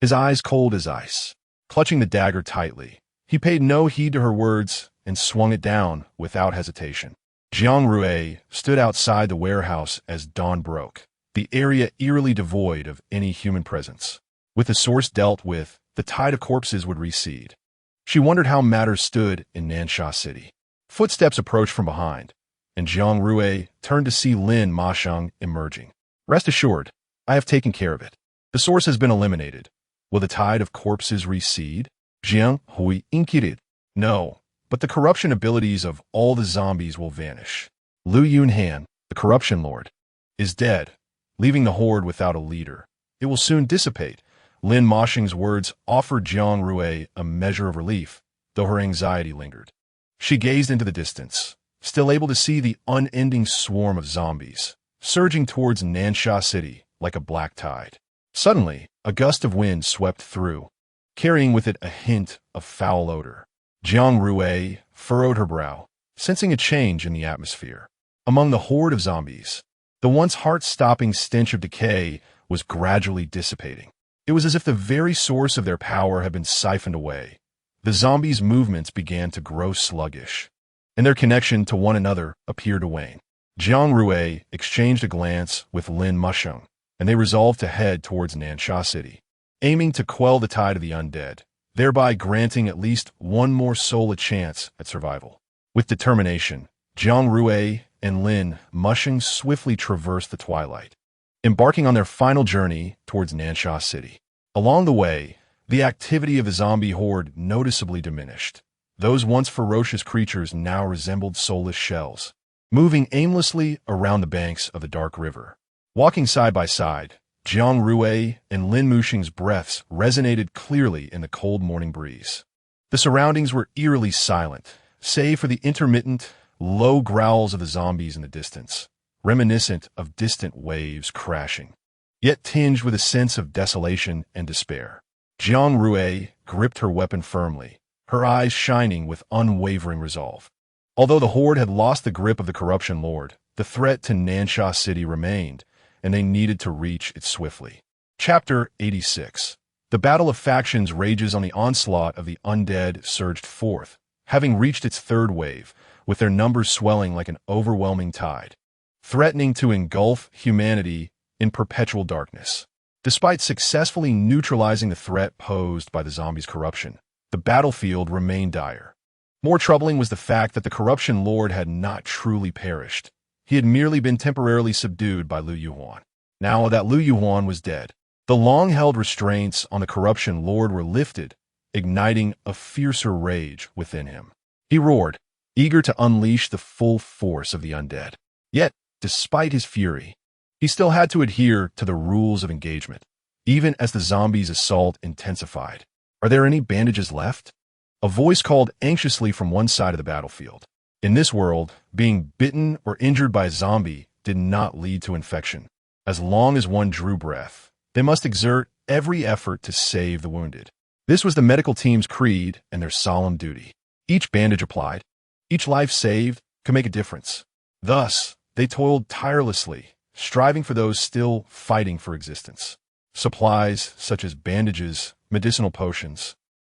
his eyes cold as ice. Clutching the dagger tightly, he paid no heed to her words and swung it down without hesitation. Jiang Rui stood outside the warehouse as dawn broke, the area eerily devoid of any human presence. With the source dealt with, the tide of corpses would recede. She wondered how matters stood in Nansha City. Footsteps approached from behind, and Jiang Rui turned to see Lin Moshing emerging. "Rest assured, I have taken care of it. The source has been eliminated. Will the tide of corpses recede?" Jiang Rui inquired. "No, but the corruption abilities of all the zombies will vanish. Lu Yunhan, the corruption lord, is dead, leaving the horde without a leader. It will soon dissipate." Lin Moshing's words offered Jiang Rui a measure of relief, though her anxiety lingered. She gazed into the distance, still able to see the unending swarm of zombies, surging towards Nansha City like a black tide. Suddenly, a gust of wind swept through, carrying with it a hint of foul odor. Jiang Rui furrowed her brow, sensing a change in the atmosphere. Among the horde of zombies, the once heart-stopping stench of decay was gradually dissipating. It was as if the very source of their power had been siphoned away. The zombies' movements began to grow sluggish, and their connection to one another appeared to wane. Jiang Rui exchanged a glance with Lin Moshing, and they resolved to head towards Nansha City, aiming to quell the tide of the undead, thereby granting at least one more soul a chance at survival. With determination, Jiang Rui and Lin Moshing swiftly traversed the twilight, embarking on their final journey towards Nansha City. Along the way, the activity of the zombie horde noticeably diminished. Those once ferocious creatures now resembled soulless shells, moving aimlessly around the banks of the dark river. Walking side by side, Jiang Rui and Lin Moshing's breaths resonated clearly in the cold morning breeze. The surroundings were eerily silent, save for the intermittent, low growls of the zombies in the distance, reminiscent of distant waves crashing, yet tinged with a sense of desolation and despair. Jiang Rui gripped her weapon firmly, her eyes shining with unwavering resolve. Although the horde had lost the grip of the corruption lord, the threat to Nansha City remained, and they needed to reach it swiftly. Chapter 86. The battle of factions rages on. The onslaught of the undead surged forth, having reached its third wave, with their numbers swelling like an overwhelming tide, threatening to engulf humanity in perpetual darkness. Despite successfully neutralizing the threat posed by the zombies' corruption, the battlefield remained dire. More troubling was the fact that the corruption lord had not truly perished. He had merely been temporarily subdued by Liu Yuan. Now that Liu Yuan was dead, the long-held restraints on the corruption lord were lifted, igniting a fiercer rage within him. He roared, eager to unleash the full force of the undead. Yet, despite his fury, he still had to adhere to the rules of engagement, even as the zombies' assault intensified. "Are there any bandages left?" A voice called anxiously from one side of the battlefield. In this world, being bitten or injured by a zombie did not lead to infection. As long as one drew breath, they must exert every effort to save the wounded. This was the medical team's creed and their solemn duty. Each bandage applied, each life saved, could make a difference. Thus, they toiled tirelessly, striving for those still fighting for existence. Supplies such as bandages, medicinal potions,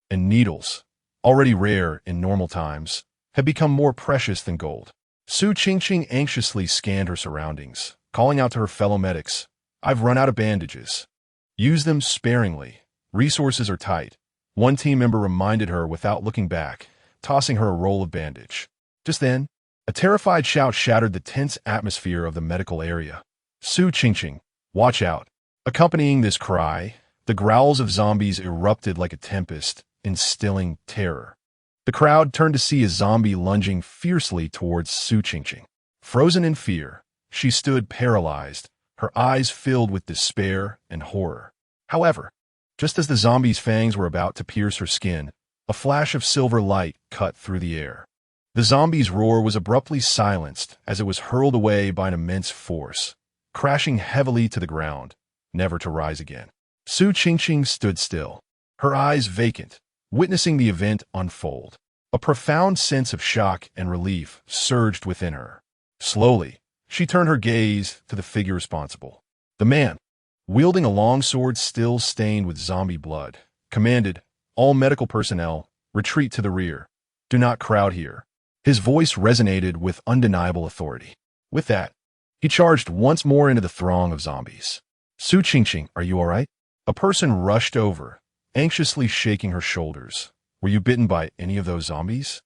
and needles, already rare in normal times, had become more precious than gold. Su Qingqing anxiously scanned her surroundings, calling out to her fellow medics, "I've run out of bandages. Use them sparingly. Resources are tight." One team member reminded her without looking back, tossing her a roll of bandage. Just then, a terrified shout shattered the tense atmosphere of the medical area. "Su Qingqing, watch out." Accompanying this cry, the growls of zombies erupted like a tempest, instilling terror. The crowd turned to see a zombie lunging fiercely towards Su Qingqing. Frozen in fear, she stood paralyzed, her eyes filled with despair and horror. However, just as the zombie's fangs were about to pierce her skin, a flash of silver light cut through the air. The zombie's roar was abruptly silenced as it was hurled away by an immense force, crashing heavily to the ground, never to rise again. Su Qingqing stood still, her eyes vacant, witnessing the event unfold. A profound sense of shock and relief surged within her. Slowly, she turned her gaze to the figure responsible. The man, wielding a long sword still stained with zombie blood, commanded, "All medical personnel, retreat to the rear. Do not crowd here." His voice resonated with undeniable authority. With that, he charged once more into the throng of zombies. "Su Qingqing, are you all right?" A person rushed over, anxiously shaking her shoulders. "Were you bitten by any of those zombies?"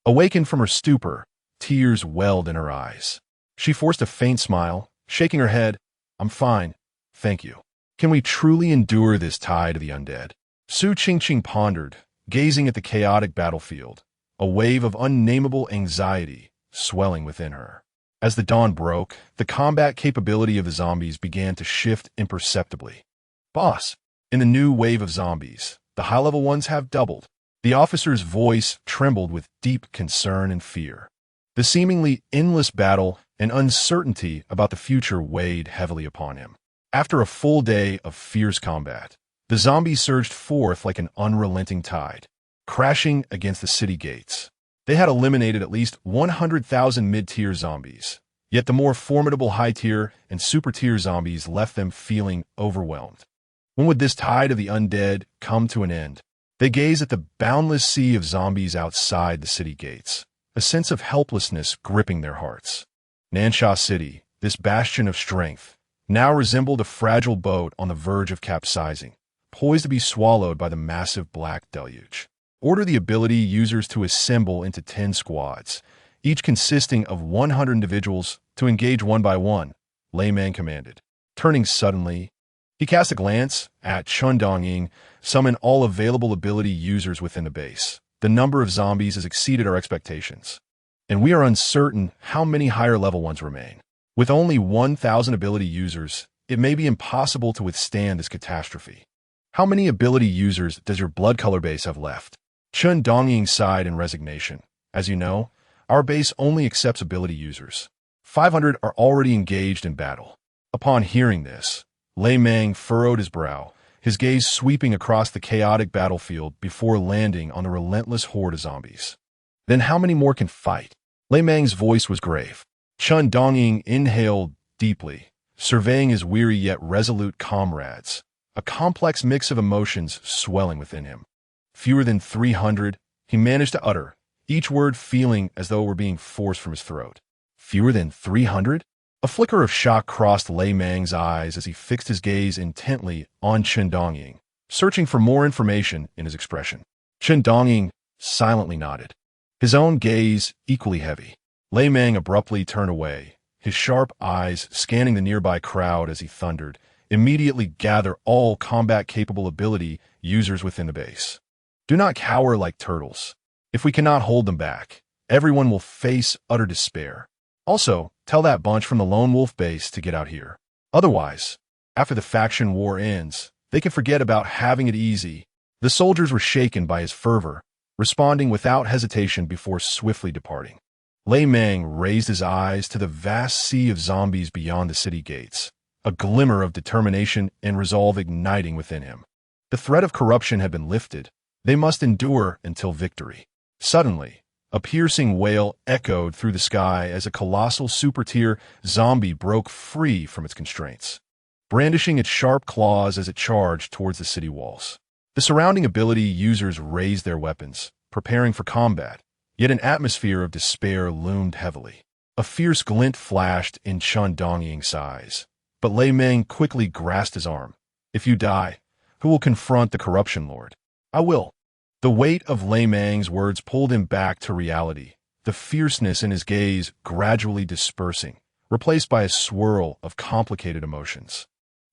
Awakened from her stupor, tears welled in her eyes. She forced a faint smile, shaking her head. "I'm fine, thank you." Can we truly endure this tide of the undead? Su Qingqing pondered, gazing at the chaotic battlefield, a wave of unnameable anxiety swelling within her. As the dawn broke, the combat capability of the zombies began to shift imperceptibly. "Boss, in the new wave of zombies, the high-level ones have doubled." The officer's voice trembled with deep concern and fear. The seemingly endless battle and uncertainty about the future weighed heavily upon him. After a full day of fierce combat, the zombies surged forth like an unrelenting tide, crashing against the city gates. They had eliminated at least 100,000 mid-tier zombies, yet the more formidable high-tier and super-tier zombies left them feeling overwhelmed. When would this tide of the undead come to an end? They gazed at the boundless sea of zombies outside the city gates, a sense of helplessness gripping their hearts. Nansha City, this bastion of strength, now resembled a fragile boat on the verge of capsizing, poised to be swallowed by the massive black deluge. Order the ability users to assemble into 10 squads, each consisting of 100 individuals to engage one by one, Layman commanded. Turning suddenly, he cast a glance at Chun Dongying, summon all available ability users within the base. The number of zombies has exceeded our expectations, and we are uncertain how many higher level ones remain. With only 1,000 ability users, it may be impossible to withstand this catastrophe. How many ability users does your blood color base have left? Chun Dongying sighed in resignation. As you know, our base only accepts ability users. 500 are already engaged in battle. Upon hearing this, Lei Mang furrowed his brow, his gaze sweeping across the chaotic battlefield before landing on the relentless horde of zombies. Then how many more can fight? Lei Mang's voice was grave. Chun Dongying inhaled deeply, surveying his weary yet resolute comrades, a complex mix of emotions swelling within him. Fewer than 300, he managed to utter, each word feeling as though it were being forced from his throat. Fewer than 300? A flicker of shock crossed Lei Mang's eyes as he fixed his gaze intently on Chen Dongying, searching for more information in his expression. Chen Dongying silently nodded, his own gaze equally heavy. Lei Mang abruptly turned away, his sharp eyes scanning the nearby crowd as he thundered, "Immediately gather all combat-capable ability users within the base. Do not cower like turtles. If we cannot hold them back, everyone will face utter despair. Also, tell that bunch from the Lone Wolf base to get out here. Otherwise, after the faction war ends, they can forget about having it easy." The soldiers were shaken by his fervor, responding without hesitation before swiftly departing. Lei Mang raised his eyes to the vast sea of zombies beyond the city gates, a glimmer of determination and resolve igniting within him. The threat of corruption had been lifted. They must endure until victory. Suddenly, a piercing wail echoed through the sky as a colossal super-tier zombie broke free from its constraints, brandishing its sharp claws as it charged towards the city walls. The surrounding ability users raised their weapons, preparing for combat, yet an atmosphere of despair loomed heavily. A fierce glint flashed in Chun Dongying's eyes, but Lei Mang quickly grasped his arm. "If you die, who will confront the corruption lord?" "I will." The weight of Lei Mang's words pulled him back to reality, the fierceness in his gaze gradually dispersing, replaced by a swirl of complicated emotions.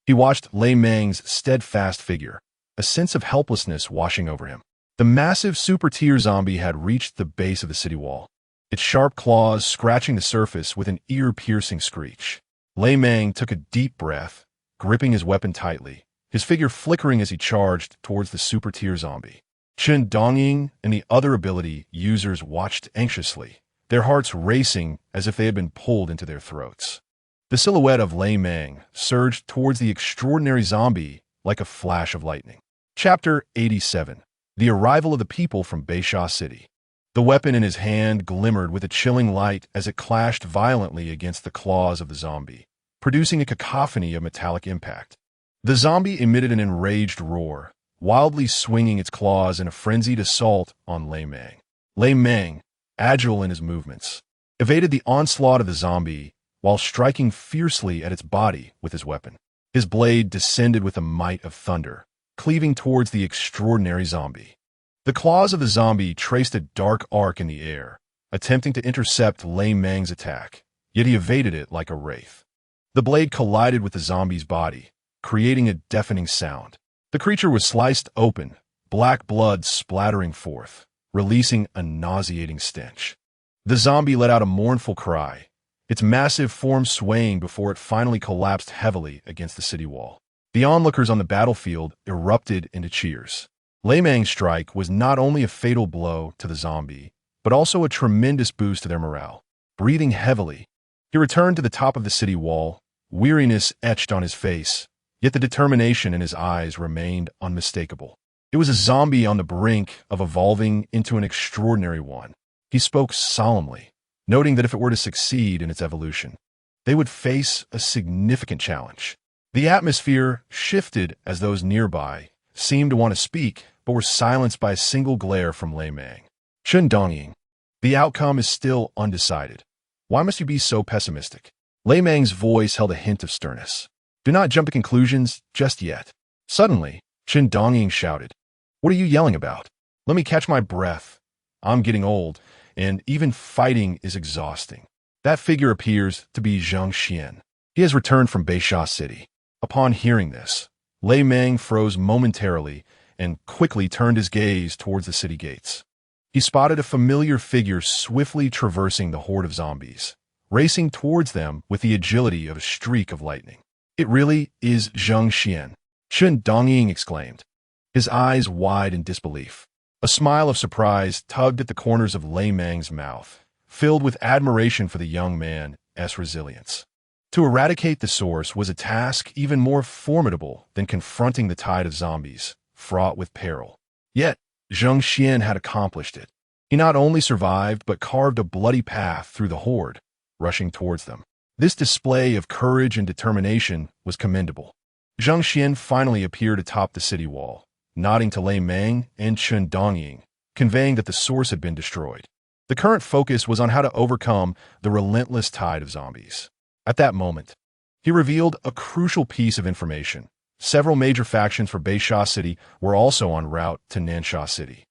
He watched Lei Mang's steadfast figure, a sense of helplessness washing over him. The massive super-tier zombie had reached the base of the city wall, its sharp claws scratching the surface with an ear-piercing screech. Lei Mang took a deep breath, gripping his weapon tightly, his figure flickering as he charged towards the super-tier zombie. Chen Dongying and the other ability users watched anxiously, their hearts racing as if they had been pulled into their throats. The silhouette of Lei Mang surged towards the extraordinary zombie like a flash of lightning. Chapter 87. The Arrival of the People from Baisha City. The weapon in his hand glimmered with a chilling light as it clashed violently against the claws of the zombie, producing a cacophony of metallic impact. The zombie emitted an enraged roar, wildly swinging its claws in a frenzied assault on Lei Mang. Lei Mang, agile in his movements, evaded the onslaught of the zombie while striking fiercely at its body with his weapon. His blade descended with the might of thunder, cleaving towards the extraordinary zombie. The claws of the zombie traced a dark arc in the air, attempting to intercept Lei Mang's attack, yet he evaded it like a wraith. The blade collided with the zombie's body, creating a deafening sound. The creature was sliced open, black blood splattering forth, releasing a nauseating stench. The zombie let out a mournful cry, its massive form swaying before it finally collapsed heavily against the city wall. The onlookers on the battlefield erupted into cheers. Lei Mang's strike was not only a fatal blow to the zombie, but also a tremendous boost to their morale. Breathing heavily, he returned to the top of the city wall, weariness etched on his face, yet the determination in his eyes remained unmistakable. It was a zombie on the brink of evolving into an extraordinary one. He spoke solemnly, noting that if it were to succeed in its evolution, they would face a significant challenge. The atmosphere shifted as those nearby seemed to want to speak, but were silenced by a single glare from Lei Mang. "Chen Dongying, the outcome is still undecided. Why must you be so pessimistic?" Lei Mang's voice held a hint of sternness. "Do not jump to conclusions just yet." Suddenly, Chen Dongying shouted, "What are you yelling about? Let me catch my breath. I'm getting old, and even fighting is exhausting." That figure appears to be Zhang Xian. He has returned from Baisha City. Upon hearing this, Lei Mang froze momentarily and quickly turned his gaze towards the city gates. He spotted a familiar figure swiftly traversing the horde of zombies, racing towards them with the agility of a streak of lightning. "It really is Zhang Xian," Chen Dongying exclaimed, his eyes wide in disbelief. A smile of surprise tugged at the corners of Lei Mang's mouth, filled with admiration for the young man's resilience. To eradicate the source was a task even more formidable than confronting the tide of zombies, fraught with peril. Yet, Zhang Xian had accomplished it. He not only survived but carved a bloody path through the horde, rushing towards them. This display of courage and determination was commendable. Zhang Xian finally appeared atop the city wall, nodding to Lei Meng and Chen Dongying, conveying that the source had been destroyed. The current focus was on how to overcome the relentless tide of zombies. At that moment, he revealed a crucial piece of information. Several major factions for Beisha City were also en route to Nansha City,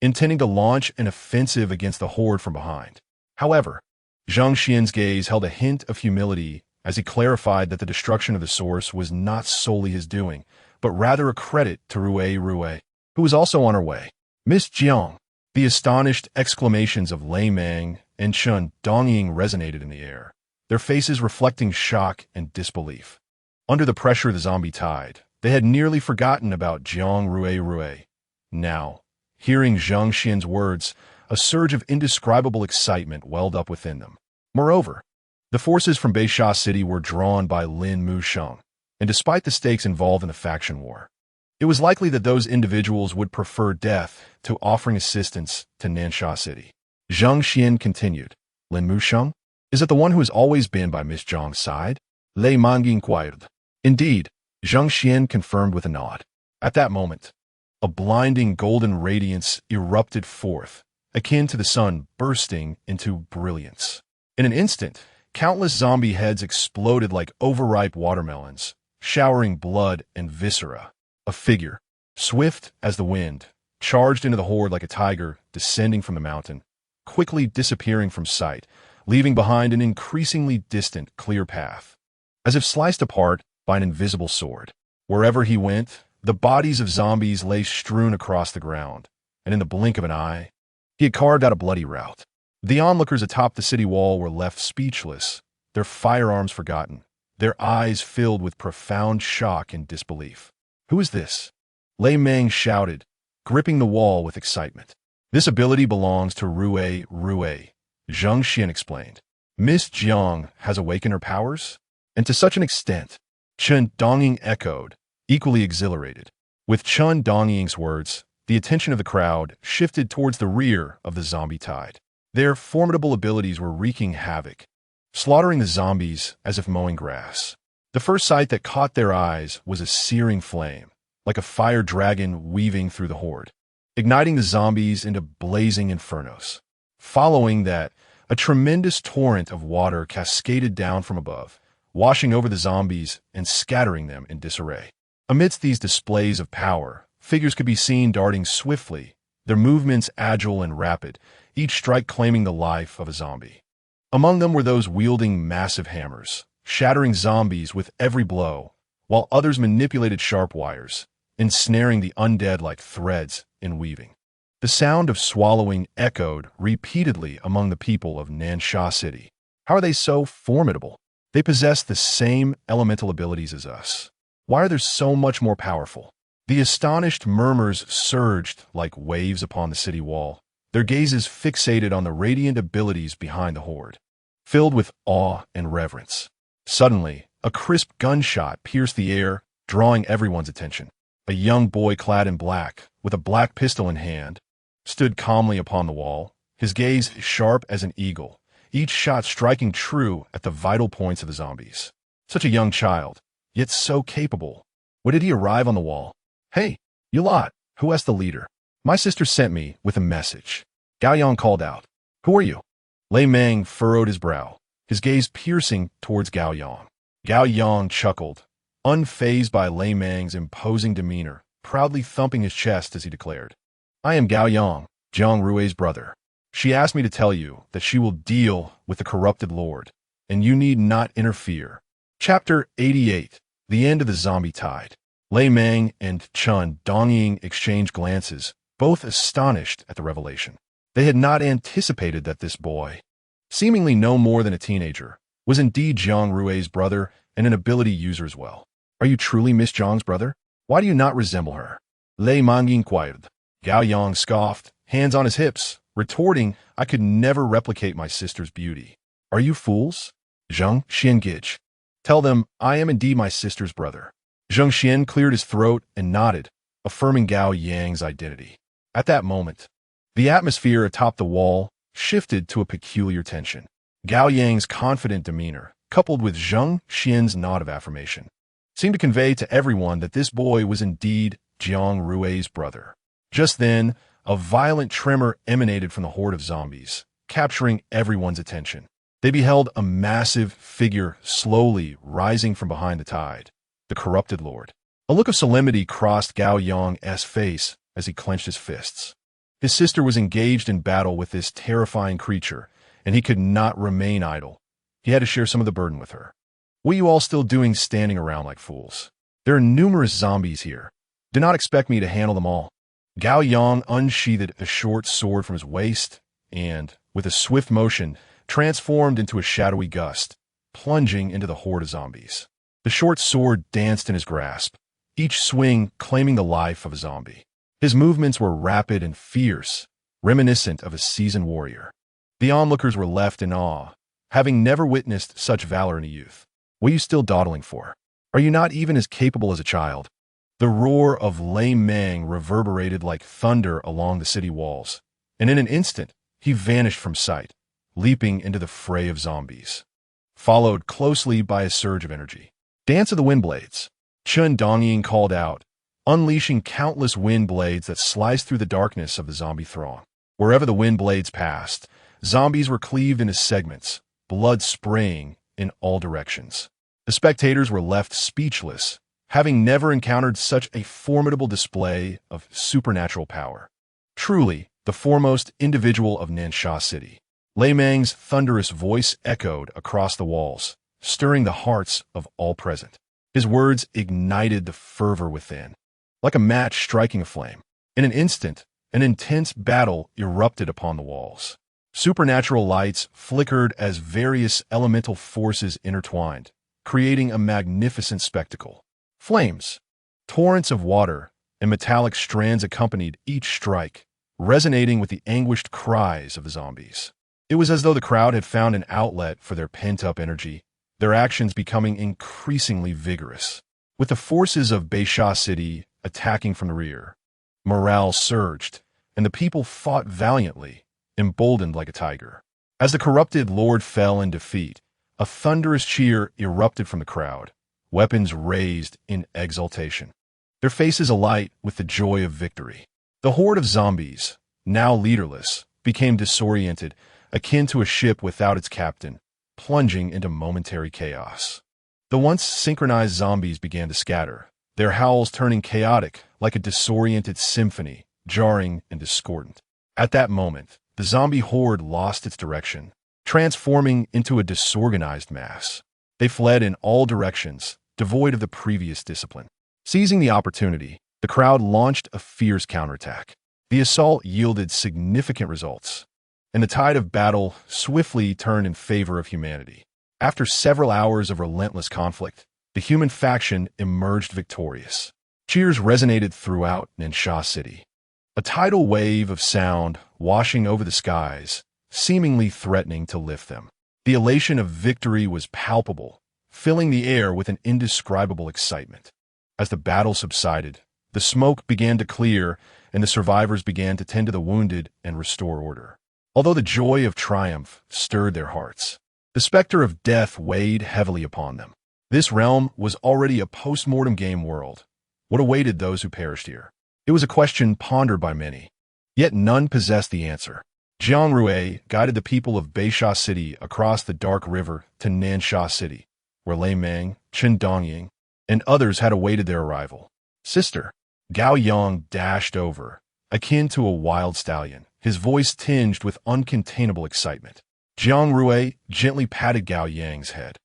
intending to launch an offensive against the horde from behind. However, Zhang Xian's gaze held a hint of humility as he clarified that the destruction of the source was not solely his doing, but rather a credit to Rui, who was also on her way. Miss Jiang. The astonished exclamations of Lei Meng and Chen Dongying resonated in the air, their faces reflecting shock and disbelief. Under the pressure of the zombie tide, they had nearly forgotten about Jiang Rui. Now, hearing Zhang Xian's words, a surge of indescribable excitement welled up within them. Moreover, the forces from Beisha City were drawn by Lin Musheng, and despite the stakes involved in the faction war, it was likely that those individuals would prefer death to offering assistance to Nansha City. Zhang Xian continued. Lin Musheng? Is it the one who has always been by Miss Zhang's side? Lei Mang inquired. Indeed, Zhang Xian confirmed with a nod. At that moment, a blinding golden radiance erupted forth, akin to the sun bursting into brilliance. In an instant, countless zombie heads exploded like overripe watermelons, showering blood and viscera. A figure, swift as the wind, charged into the horde like a tiger descending from the mountain, quickly disappearing from sight, leaving behind an increasingly distant, clear path. As if sliced apart by an invisible sword. Wherever he went, the bodies of zombies lay strewn across the ground, and in the blink of an eye, he had carved out a bloody route. The onlookers atop the city wall were left speechless, their firearms forgotten, their eyes filled with profound shock and disbelief. Who is this? Lei Meng shouted, gripping the wall with excitement. This ability belongs to Rui. Zhang Xian explained. Miss Jiang has awakened her powers? And to such an extent, Chen Dongying echoed, equally exhilarated. With Chen Dongying's words, the attention of the crowd shifted towards the rear of the zombie tide. Their formidable abilities were wreaking havoc, slaughtering the zombies as if mowing grass. The first sight that caught their eyes was a searing flame, like a fire dragon weaving through the horde, igniting the zombies into blazing infernos. Following that, a tremendous torrent of water cascaded down from above, washing over the zombies and scattering them in disarray. Amidst these displays of power, figures could be seen darting swiftly, their movements agile and rapid, each strike claiming the life of a zombie. Among them were those wielding massive hammers, shattering zombies with every blow, while others manipulated sharp wires, ensnaring the undead like threads in weaving. The sound of swallowing echoed repeatedly among the people of Nansha City. How are they so formidable? They possess the same elemental abilities as us. Why are they so much more powerful? The astonished murmurs surged like waves upon the city wall, their gazes fixated on the radiant abilities behind the horde, filled with awe and reverence. Suddenly, a crisp gunshot pierced the air, drawing everyone's attention. A young boy clad in black, with a black pistol in hand, stood calmly upon the wall, his gaze sharp as an eagle, each shot striking true at the vital points of the zombies. Such a young child, yet so capable. When did he arrive on the wall? Hey, you lot, who asked the leader? My sister sent me with a message. Gao Yang called out. Who are you? Lei Meng furrowed his brow, his gaze piercing towards Gao Yang. Gao Yang chuckled, unfazed by Lei Meng's imposing demeanor, proudly thumping his chest as he declared, I am Gao Yang, Jiang Rui's brother. She asked me to tell you that she will deal with the corrupted lord, and you need not interfere. Chapter 88. The End of the Zombie Tide. Lei Meng and Chen Dongying exchanged glances, both astonished at the revelation. They had not anticipated that this boy, seemingly no more than a teenager, was indeed Jiang Rui's brother and an ability user as well. Are you truly Miss Jiang's brother? Why do you not resemble her? Lei Mang inquired. Gao Yang scoffed, hands on his hips, retorting, I could never replicate my sister's beauty. Are you fools? Zhang Xiangij. Tell them I am indeed my sister's brother. Zheng Xian cleared his throat and nodded, affirming Gao Yang's identity. At that moment, the atmosphere atop the wall shifted to a peculiar tension. Gao Yang's confident demeanor, coupled with Zheng Xian's nod of affirmation, seemed to convey to everyone that this boy was indeed Jiang Rui's brother. Just then, a violent tremor emanated from the horde of zombies, capturing everyone's attention. They beheld a massive figure slowly rising from behind the tide, the corrupted lord. A look of solemnity crossed Gao Yang's face as he clenched his fists. His sister was engaged in battle with this terrifying creature, and he could not remain idle. He had to share some of the burden with her. What are you all still doing standing around like fools? There are numerous zombies here. Do not expect me to handle them all. Gao Yang unsheathed a short sword from his waist and, with a swift motion, transformed into a shadowy gust, plunging into the horde of zombies. The short sword danced in his grasp, each swing claiming the life of a zombie. His movements were rapid and fierce, reminiscent of a seasoned warrior. The onlookers were left in awe, having never witnessed such valor in a youth. What are you still dawdling for? Are you not even as capable as a child? The roar of Lei Meng reverberated like thunder along the city walls, and in an instant, he vanished from sight, leaping into the fray of zombies, followed closely by a surge of energy. Dance of the Wind Blades, Chun Dongying called out, unleashing countless wind blades that sliced through the darkness of the zombie throng. Wherever the wind blades passed, zombies were cleaved into segments, blood spraying in all directions. The spectators were left speechless, having never encountered such a formidable display of supernatural power. Truly, the foremost individual of Nansha City. Lei Meng's thunderous voice echoed across the walls, stirring the hearts of all present. His words ignited the fervor within, like a match striking a flame. In an instant, an intense battle erupted upon the walls. Supernatural lights flickered as various elemental forces intertwined, creating a magnificent spectacle. Flames, torrents of water, and metallic strands accompanied each strike, resonating with the anguished cries of the zombies. It was as though the crowd had found an outlet for their pent-up energy, their actions becoming increasingly vigorous. With the forces of Baisha City attacking from the rear, morale surged, and the people fought valiantly, emboldened like a tiger. As the corrupted lord fell in defeat, a thunderous cheer erupted from the crowd, weapons raised in exultation, their faces alight with the joy of victory. The horde of zombies, now leaderless, became disoriented, akin to a ship without its captain, plunging into momentary chaos. The once synchronized zombies began to scatter, their howls turning chaotic like a disoriented symphony, jarring and discordant. At that moment, the zombie horde lost its direction, transforming into a disorganized mass. They fled in all directions, devoid of the previous discipline. Seizing the opportunity, the crowd launched a fierce counterattack. The assault yielded significant results, and the tide of battle swiftly turned in favor of humanity. After several hours of relentless conflict, the human faction emerged victorious. Cheers resonated throughout Nansha City, a tidal wave of sound washing over the skies, seemingly threatening to lift them. The elation of victory was palpable, filling the air with an indescribable excitement. As the battle subsided, the smoke began to clear, and the survivors began to tend to the wounded and restore order. Although the joy of triumph stirred their hearts, the specter of death weighed heavily upon them. This realm was already a post-mortem game world. What awaited those who perished here? It was a question pondered by many, yet none possessed the answer. Jiang Rui guided the people of Baisha City across the dark river to Nansha City, where Lei Meng, Chen Dongying, and others had awaited their arrival. Sister, Gao Yang dashed over, akin to a wild stallion, his voice tinged with uncontainable excitement. Jiang Rui gently patted Gao Yang's head,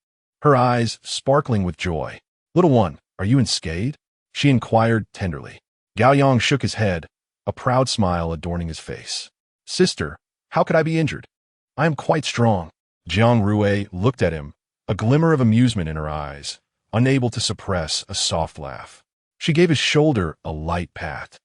her eyes sparkling with joy. "Little one, are you unscathed?" she inquired tenderly. Gao Yang shook his head, a proud smile adorning his face. "Sister, how could I be injured? I am quite strong." Jiang Rui looked at him, a glimmer of amusement in her eyes, unable to suppress a soft laugh. She gave his shoulder a light pat,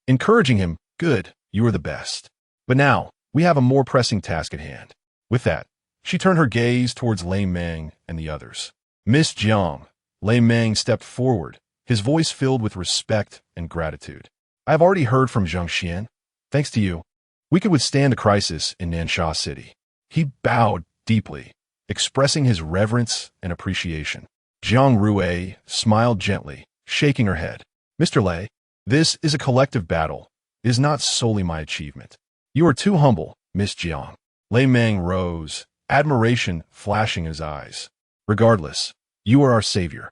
encouraging him, "Good, you are the best. But now, we have a more pressing task at hand." With that, she turned her gaze towards Lei Meng and the others. Miss Jiang, Lei Meng stepped forward, his voice filled with respect and gratitude. I have already heard from Zhang Xian. Thanks to you, we could withstand the crisis in Nansha City. He bowed deeply, expressing his reverence and appreciation. Jiang Rui smiled gently, shaking her head. Mr. Lei, this is a collective battle. It is not solely my achievement. You are too humble, Miss Jiang. Lei Meng rose, admiration flashing in his eyes. Regardless, you are our savior.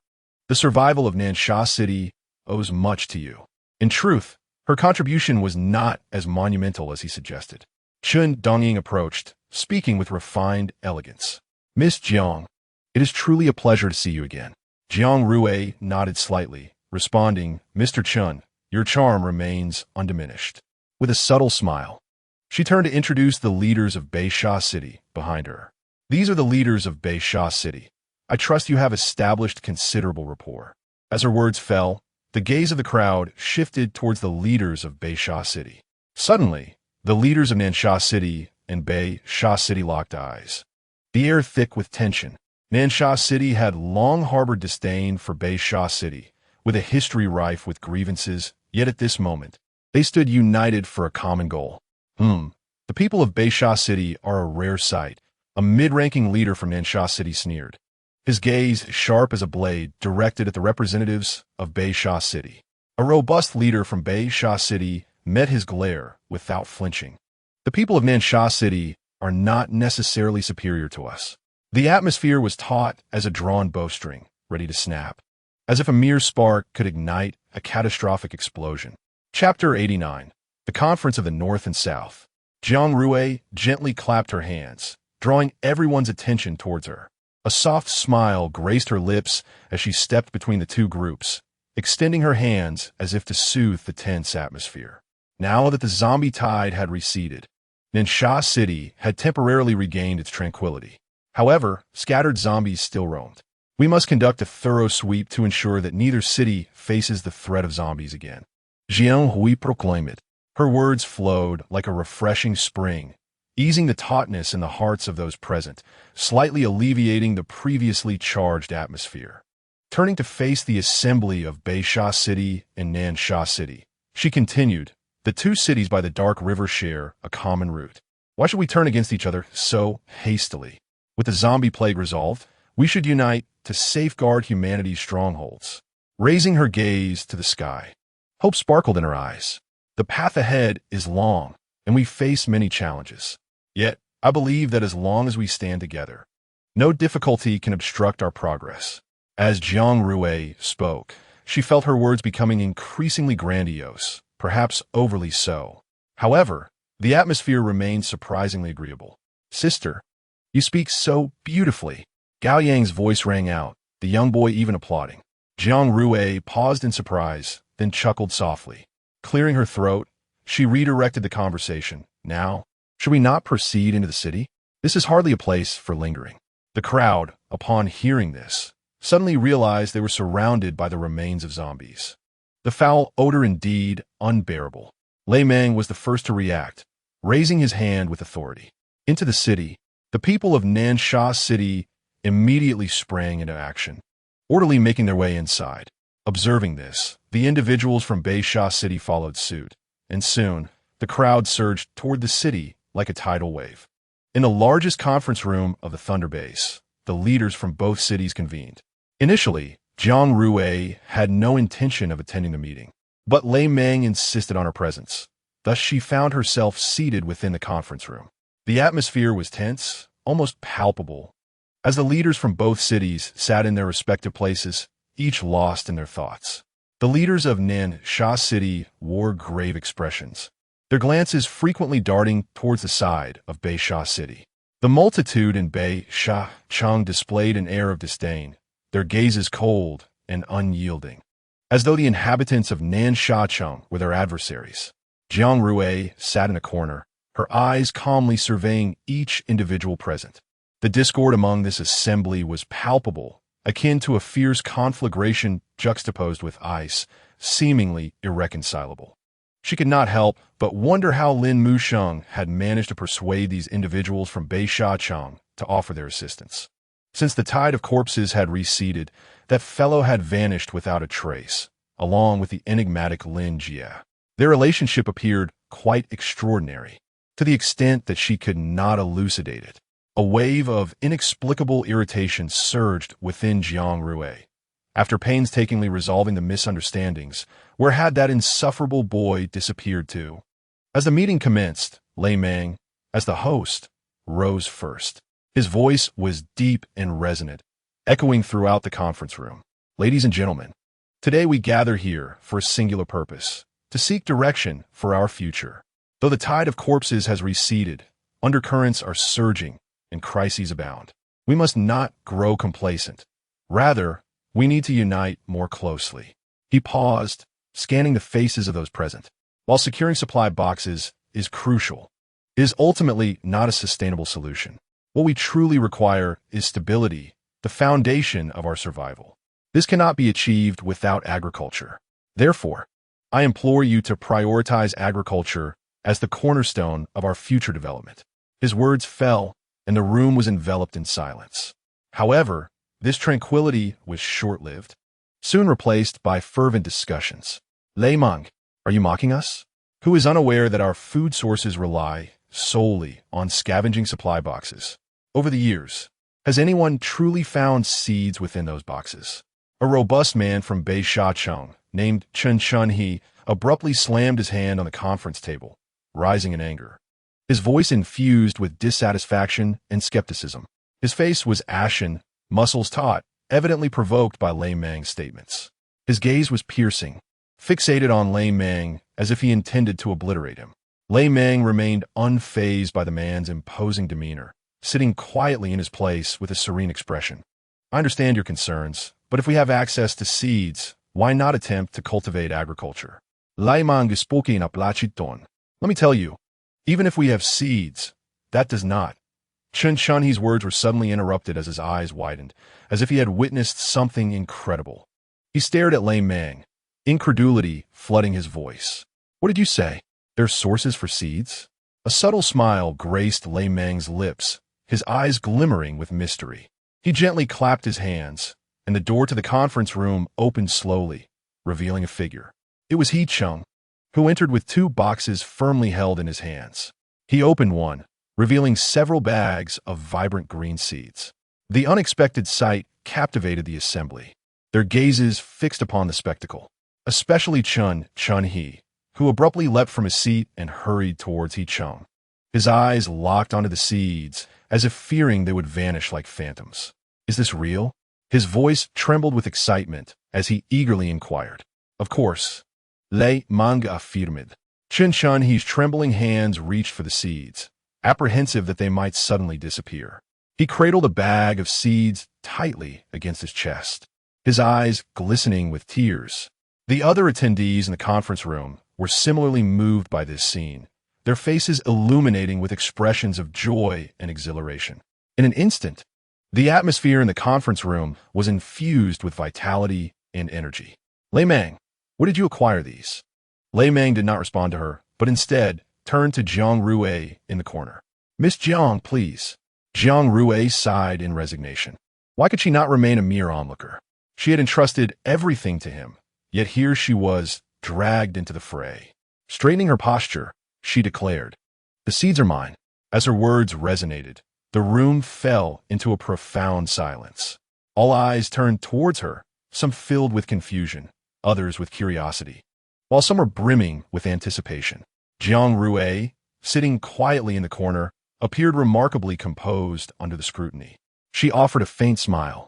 The survival of Nansha City owes much to you. In truth, her contribution was not as monumental as he suggested. Chun Dongying approached, speaking with refined elegance. Miss Jiang, it is truly a pleasure to see you again. Jiang Rui nodded slightly, responding, Mr. Chun, your charm remains undiminished. With a subtle smile, she turned to introduce the leaders of Beisha City behind her. These are the leaders of Beisha City. I trust you have established considerable rapport. As her words fell, the gaze of the crowd shifted towards the leaders of Beisha City. Suddenly, the leaders of Nansha City and Beisha City locked eyes. The air thick with tension. Nansha City had long harbored disdain for Beisha City, with a history rife with grievances, yet at this moment, they stood united for a common goal. The people of Beisha City are a rare sight, a mid-ranking leader from Nansha City sneered. His gaze, sharp as a blade, directed at the representatives of Beisha City. A robust leader from Beisha City met his glare without flinching. The people of Nansha City are not necessarily superior to us. The atmosphere was taut as a drawn bowstring, ready to snap, as if a mere spark could ignite a catastrophic explosion. Chapter 89. The Conference of the North and South. Jiang Rui gently clapped her hands, drawing everyone's attention towards her. A soft smile graced her lips as she stepped between the two groups, extending her hands as if to soothe the tense atmosphere. Now that the zombie tide had receded, Nansha City had temporarily regained its tranquility. However, scattered zombies still roamed. We must conduct a thorough sweep to ensure that neither city faces the threat of zombies again. Jiang Rui proclaimed. Her words flowed like a refreshing spring, easing the tautness in the hearts of those present, slightly alleviating the previously charged atmosphere. Turning to face the assembly of Beisha City and Nansha City, she continued, the two cities by the dark river share a common root. Why should we turn against each other so hastily? With the zombie plague resolved, we should unite to safeguard humanity's strongholds. Raising her gaze to the sky, hope sparkled in her eyes. The path ahead is long, and we face many challenges. Yet, I believe that as long as we stand together, no difficulty can obstruct our progress. As Jiang Rui spoke, she felt her words becoming increasingly grandiose, perhaps overly so. However, the atmosphere remained surprisingly agreeable. Sister, you speak so beautifully. Gao Yang's voice rang out, the young boy even applauding. Jiang Rui paused in surprise, then chuckled softly. Clearing her throat, she redirected the conversation. Now, should we not proceed into the city? This is hardly a place for lingering. The crowd, upon hearing this, suddenly realized they were surrounded by the remains of zombies. The foul odor indeed unbearable. Lei Meng was the first to react, raising his hand with authority. Into the city, the people of Nansha City immediately sprang into action, orderly making their way inside. Observing this, the individuals from Beisha City followed suit, and soon, the crowd surged toward the city like a tidal wave. In the largest conference room of the Thunder Base, the leaders from both cities convened. Initially, Jiang Rui had no intention of attending the meeting, but Lei Meng insisted on her presence. Thus she found herself seated within the conference room. The atmosphere was tense, almost palpable. As the leaders from both cities sat in their respective places, each lost in their thoughts. The leaders of Nansha City wore grave expressions, their glances frequently darting towards the side of Beisha City. The multitude in Beisha Cheng displayed an air of disdain, their gazes cold and unyielding, as though the inhabitants of Nansha Cheng were their adversaries. Jiang Rui sat in a corner, her eyes calmly surveying each individual present. The discord among this assembly was palpable, akin to a fierce conflagration juxtaposed with ice, seemingly irreconcilable. She could not help but wonder how Lin Musheng had managed to persuade these individuals from Beisha Cheng to offer their assistance. Since the tide of corpses had receded, that fellow had vanished without a trace, along with the enigmatic Lin Jie. Their relationship appeared quite extraordinary, to the extent that she could not elucidate it. A wave of inexplicable irritation surged within Jiang Rui. After painstakingly resolving the misunderstandings, where had that insufferable boy disappeared to? As the meeting commenced, Lei Mang, as the host, rose first. His voice was deep and resonant, echoing throughout the conference room. Ladies and gentlemen, today we gather here for a singular purpose, to seek direction for our future. Though the tide of corpses has receded, undercurrents are surging, and crises abound. We must not grow complacent. Rather, we need to unite more closely. He paused, scanning the faces of those present. While securing supply boxes is crucial, it is ultimately not a sustainable solution. What we truly require is stability, the foundation of our survival. This cannot be achieved without agriculture. Therefore, I implore you to prioritize agriculture as the cornerstone of our future development. His words fell, and the room was enveloped in silence. However, this tranquility was short-lived, soon replaced by fervent discussions. Lei Mang, are you mocking us? Who is unaware that our food sources rely solely on scavenging supply boxes? Over the years, has anyone truly found seeds within those boxes? A robust man from Beishacheng, named Chen Chunhe, abruptly slammed his hand on the conference table, rising in anger. His voice infused with dissatisfaction and skepticism. His face was ashen, muscles taut, evidently provoked by Lei Mang's statements. His gaze was piercing, fixated on Lei Mang as if he intended to obliterate him. Lei Mang remained unfazed by the man's imposing demeanor, sitting quietly in his place with a serene expression. I understand your concerns, but if we have access to seeds, why not attempt to cultivate agriculture? Lei Mang gesprochen in Aplachiton. Let me tell you, even if we have seeds, that does not. Chen Chunhe's words were suddenly interrupted as his eyes widened, as if he had witnessed something incredible. He stared at Lei Mang, incredulity flooding his voice. What did you say? There's sources for seeds? A subtle smile graced Lei Mang's lips, his eyes glimmering with mystery. He gently clapped his hands, and the door to the conference room opened slowly, revealing a figure. It was He Chung, who entered with 2 boxes firmly held in his hands. He opened one, revealing several bags of vibrant green seeds. The unexpected sight captivated the assembly, their gazes fixed upon the spectacle, especially Chunhe, who abruptly leapt from his seat and hurried towards He Chung. His eyes locked onto the seeds, as if fearing they would vanish like phantoms. Is this real? His voice trembled with excitement as he eagerly inquired. Of course. Lei Mang affirmed. Chen Chunhe's trembling hands reached for the seeds, apprehensive that they might suddenly disappear. He cradled a bag of seeds tightly against his chest, his eyes glistening with tears. The other attendees in the conference room were similarly moved by this scene, their faces illuminating with expressions of joy and exhilaration. In an instant, the atmosphere in the conference room was infused with vitality and energy. Lei Mang, where did you acquire these? Lei Mang did not respond to her, but instead turned to Jiang Rui in the corner. Miss Jiang, please. Jiang Rui sighed in resignation. Why could she not remain a mere onlooker? She had entrusted everything to him, yet here she was, dragged into the fray. Straightening her posture, she declared, "The seeds are mine." As her words resonated, the room fell into a profound silence. All eyes turned towards her, some filled with confusion, others with curiosity, while some were brimming with anticipation. Jiang Rui, sitting quietly in the corner, appeared remarkably composed under the scrutiny. She offered a faint smile,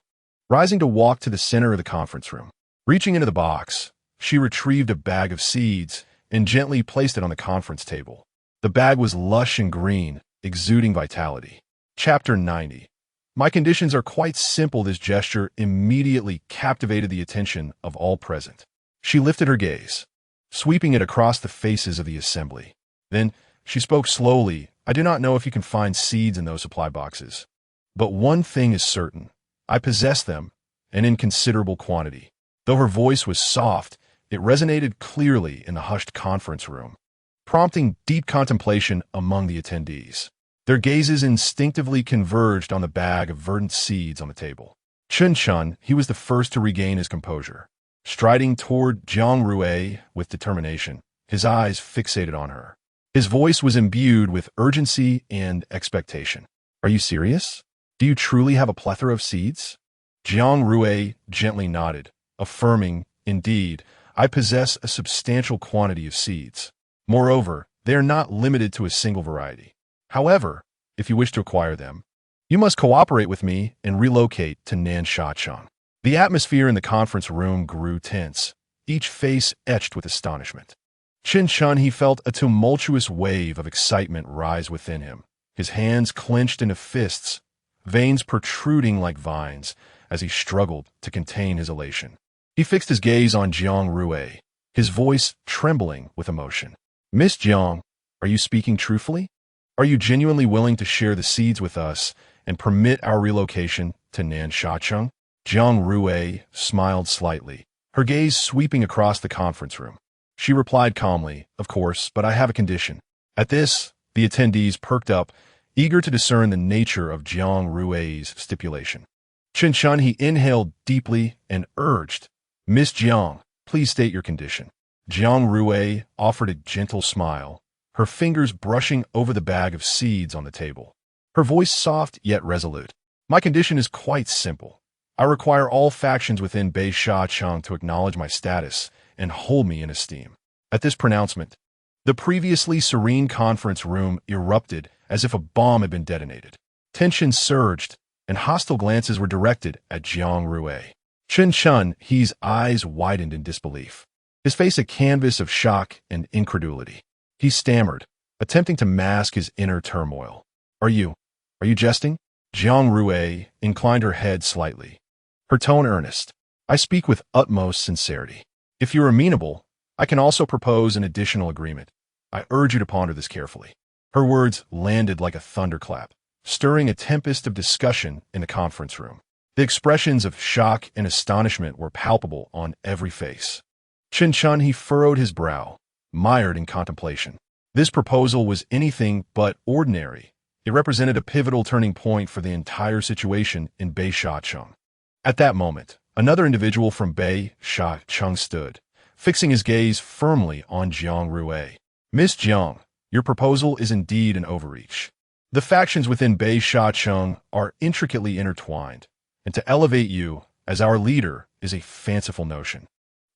rising to walk to the center of the conference room. Reaching into the box, she retrieved a bag of seeds and gently placed it on the conference table. The bag was lush and green, exuding vitality. Chapter 90. My conditions are quite simple. This gesture immediately captivated the attention of all present. She lifted her gaze, sweeping it across the faces of the assembly. Then she spoke slowly. I do not know if you can find seeds in those supply boxes, but one thing is certain. I possess them, and in considerable quantity. Though her voice was soft, it resonated clearly in the hushed conference room, prompting deep contemplation among the attendees. Their gazes instinctively converged on the bag of verdant seeds on the table. Chun, he was the first to regain his composure. Striding toward Jiang Rui with determination, his eyes fixated on her. His voice was imbued with urgency and expectation. Are you serious? Do you truly have a plethora of seeds? Jiang Rui gently nodded, affirming, indeed, I possess a substantial quantity of seeds. Moreover, they are not limited to a single variety. However, if you wish to acquire them, you must cooperate with me and relocate to Nansha. The atmosphere in the conference room grew tense, each face etched with astonishment. Chun, he felt a tumultuous wave of excitement rise within him, his hands clenched into fists, veins protruding like vines as he struggled to contain his elation. He fixed his gaze on Jiang Rui, his voice trembling with emotion. Miss Jiang, are you speaking truthfully? Are you genuinely willing to share the seeds with us and permit our relocation to Nansha? Jiang Rui smiled slightly, her gaze sweeping across the conference room. She replied calmly, of course, but I have a condition. At this, the attendees perked up, eager to discern the nature of Jiang Rui's stipulation. Chun, he inhaled deeply and urged, Miss Jiang, please state your condition. Jiang Rui offered a gentle smile, her fingers brushing over the bag of seeds on the table. Her voice soft yet resolute. My condition is quite simple. I require all factions within Beisha to acknowledge my status and hold me in esteem. At this pronouncement, the previously serene conference room erupted as if a bomb had been detonated. Tension surged, and hostile glances were directed at Jiang Rui. Chun, his eyes widened in disbelief, his face a canvas of shock and incredulity. He stammered, attempting to mask his inner turmoil. Are you jesting? Jiang Rui inclined her head slightly, her tone earnest. I speak with utmost sincerity. If you are amenable, I can also propose an additional agreement. I urge you to ponder this carefully. Her words landed like a thunderclap, stirring a tempest of discussion in the conference room. The expressions of shock and astonishment were palpable on every face. Chun, he furrowed his brow, mired in contemplation. This proposal was anything but ordinary. It represented a pivotal turning point for the entire situation in Beisha. At that moment, another individual from Beisha stood, fixing his gaze firmly on Jiang Rui. Miss Jiang, your proposal is indeed an overreach. The factions within Beisha are intricately intertwined, and to elevate you as our leader is a fanciful notion.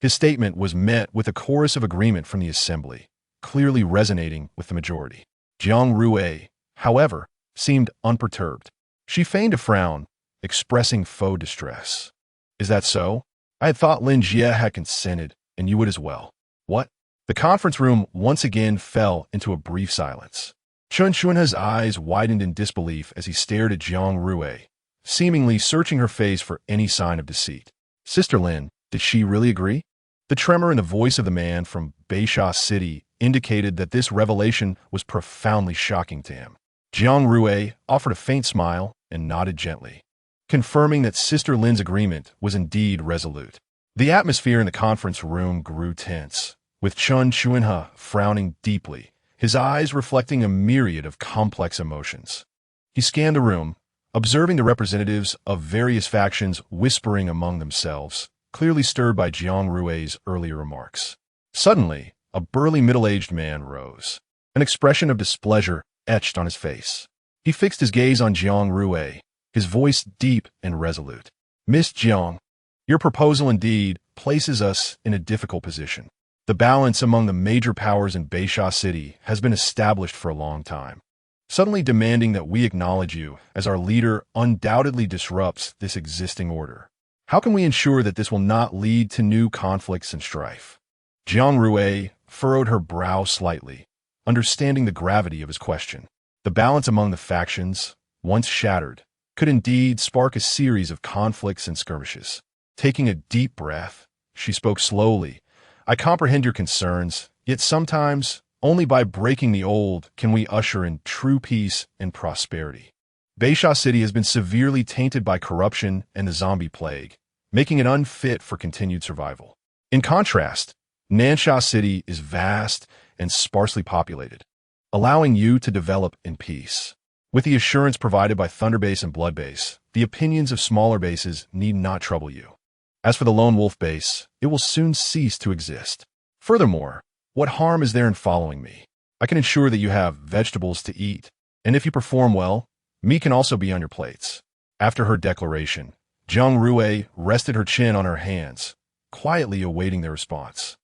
His statement was met with a chorus of agreement from the assembly, clearly resonating with the majority. Jiang Rui, however, seemed unperturbed. She feigned a frown, expressing faux distress. Is that so? I had thought Lin Jie had consented, and you would as well. What? The conference room once again fell into a brief silence. Chun's eyes widened in disbelief as he stared at Jiang Rui, seemingly searching her face for any sign of deceit. Sister Lin, did she really agree? The tremor in the voice of the man from Beisha City indicated that this revelation was profoundly shocking to him. Jiang Rui offered a faint smile and nodded gently, confirming that Sister Lin's agreement was indeed resolute. The atmosphere in the conference room grew tense, with Chun frowning deeply, his eyes reflecting a myriad of complex emotions. He scanned the room, observing the representatives of various factions whispering among themselves, clearly stirred by Jiang Rui's earlier remarks. Suddenly, a burly middle-aged man rose, an expression of displeasure etched on his face. He fixed his gaze on Jiang Rui, his voice deep and resolute. Miss Jiang, your proposal indeed places us in a difficult position. The balance among the major powers in Beisha City has been established for a long time. Suddenly demanding that we acknowledge you as our leader undoubtedly disrupts this existing order. How can we ensure that this will not lead to new conflicts and strife? Jiang Rui furrowed her brow slightly, understanding the gravity of his question. The balance among the factions, once shattered, could indeed spark a series of conflicts and skirmishes. Taking a deep breath, she spoke slowly. I comprehend your concerns, yet sometimes, only by breaking the old can we usher in true peace and prosperity. Beisha City has been severely tainted by corruption and the zombie plague, making it unfit for continued survival. In contrast, Nansha City is vast and sparsely populated, allowing you to develop in peace. With the assurance provided by Thunder Base and Blood Base, the opinions of smaller bases need not trouble you. As for the Lone Wolf Base, it will soon cease to exist. Furthermore, what harm is there in following me? I can ensure that you have vegetables to eat, and if you perform well, meat can also be on your plates. After her declaration, Jiang Rui rested her chin on her hands, quietly awaiting their response.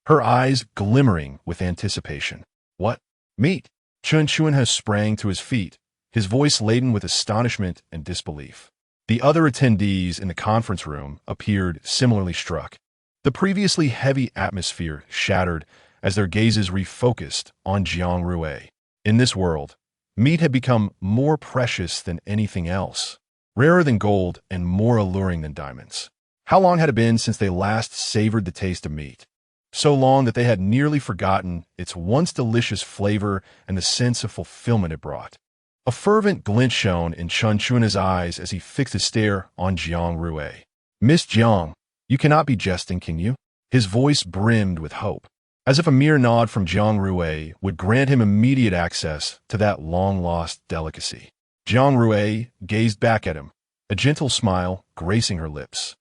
Her eyes glimmering with anticipation. What? Meat? Chun Chuanha sprang to his feet, his voice laden with astonishment and disbelief. The other attendees in the conference room appeared similarly struck. The previously heavy atmosphere shattered as their gazes refocused on Jiang Rui. In this world, meat had become more precious than anything else, rarer than gold and more alluring than diamonds. How long had it been since they last savored the taste of meat? So long that they had nearly forgotten its once delicious flavor and the sense of fulfillment it brought. A fervent glint shone in Chun Chuan's eyes as he fixed his stare on Jiang Rui. Miss Jiang, you cannot be jesting, can you? His voice brimmed with hope, as if a mere nod from Jiang Rui would grant him immediate access to that long-lost delicacy. Jiang Rui gazed back at him, a gentle smile gracing her lips.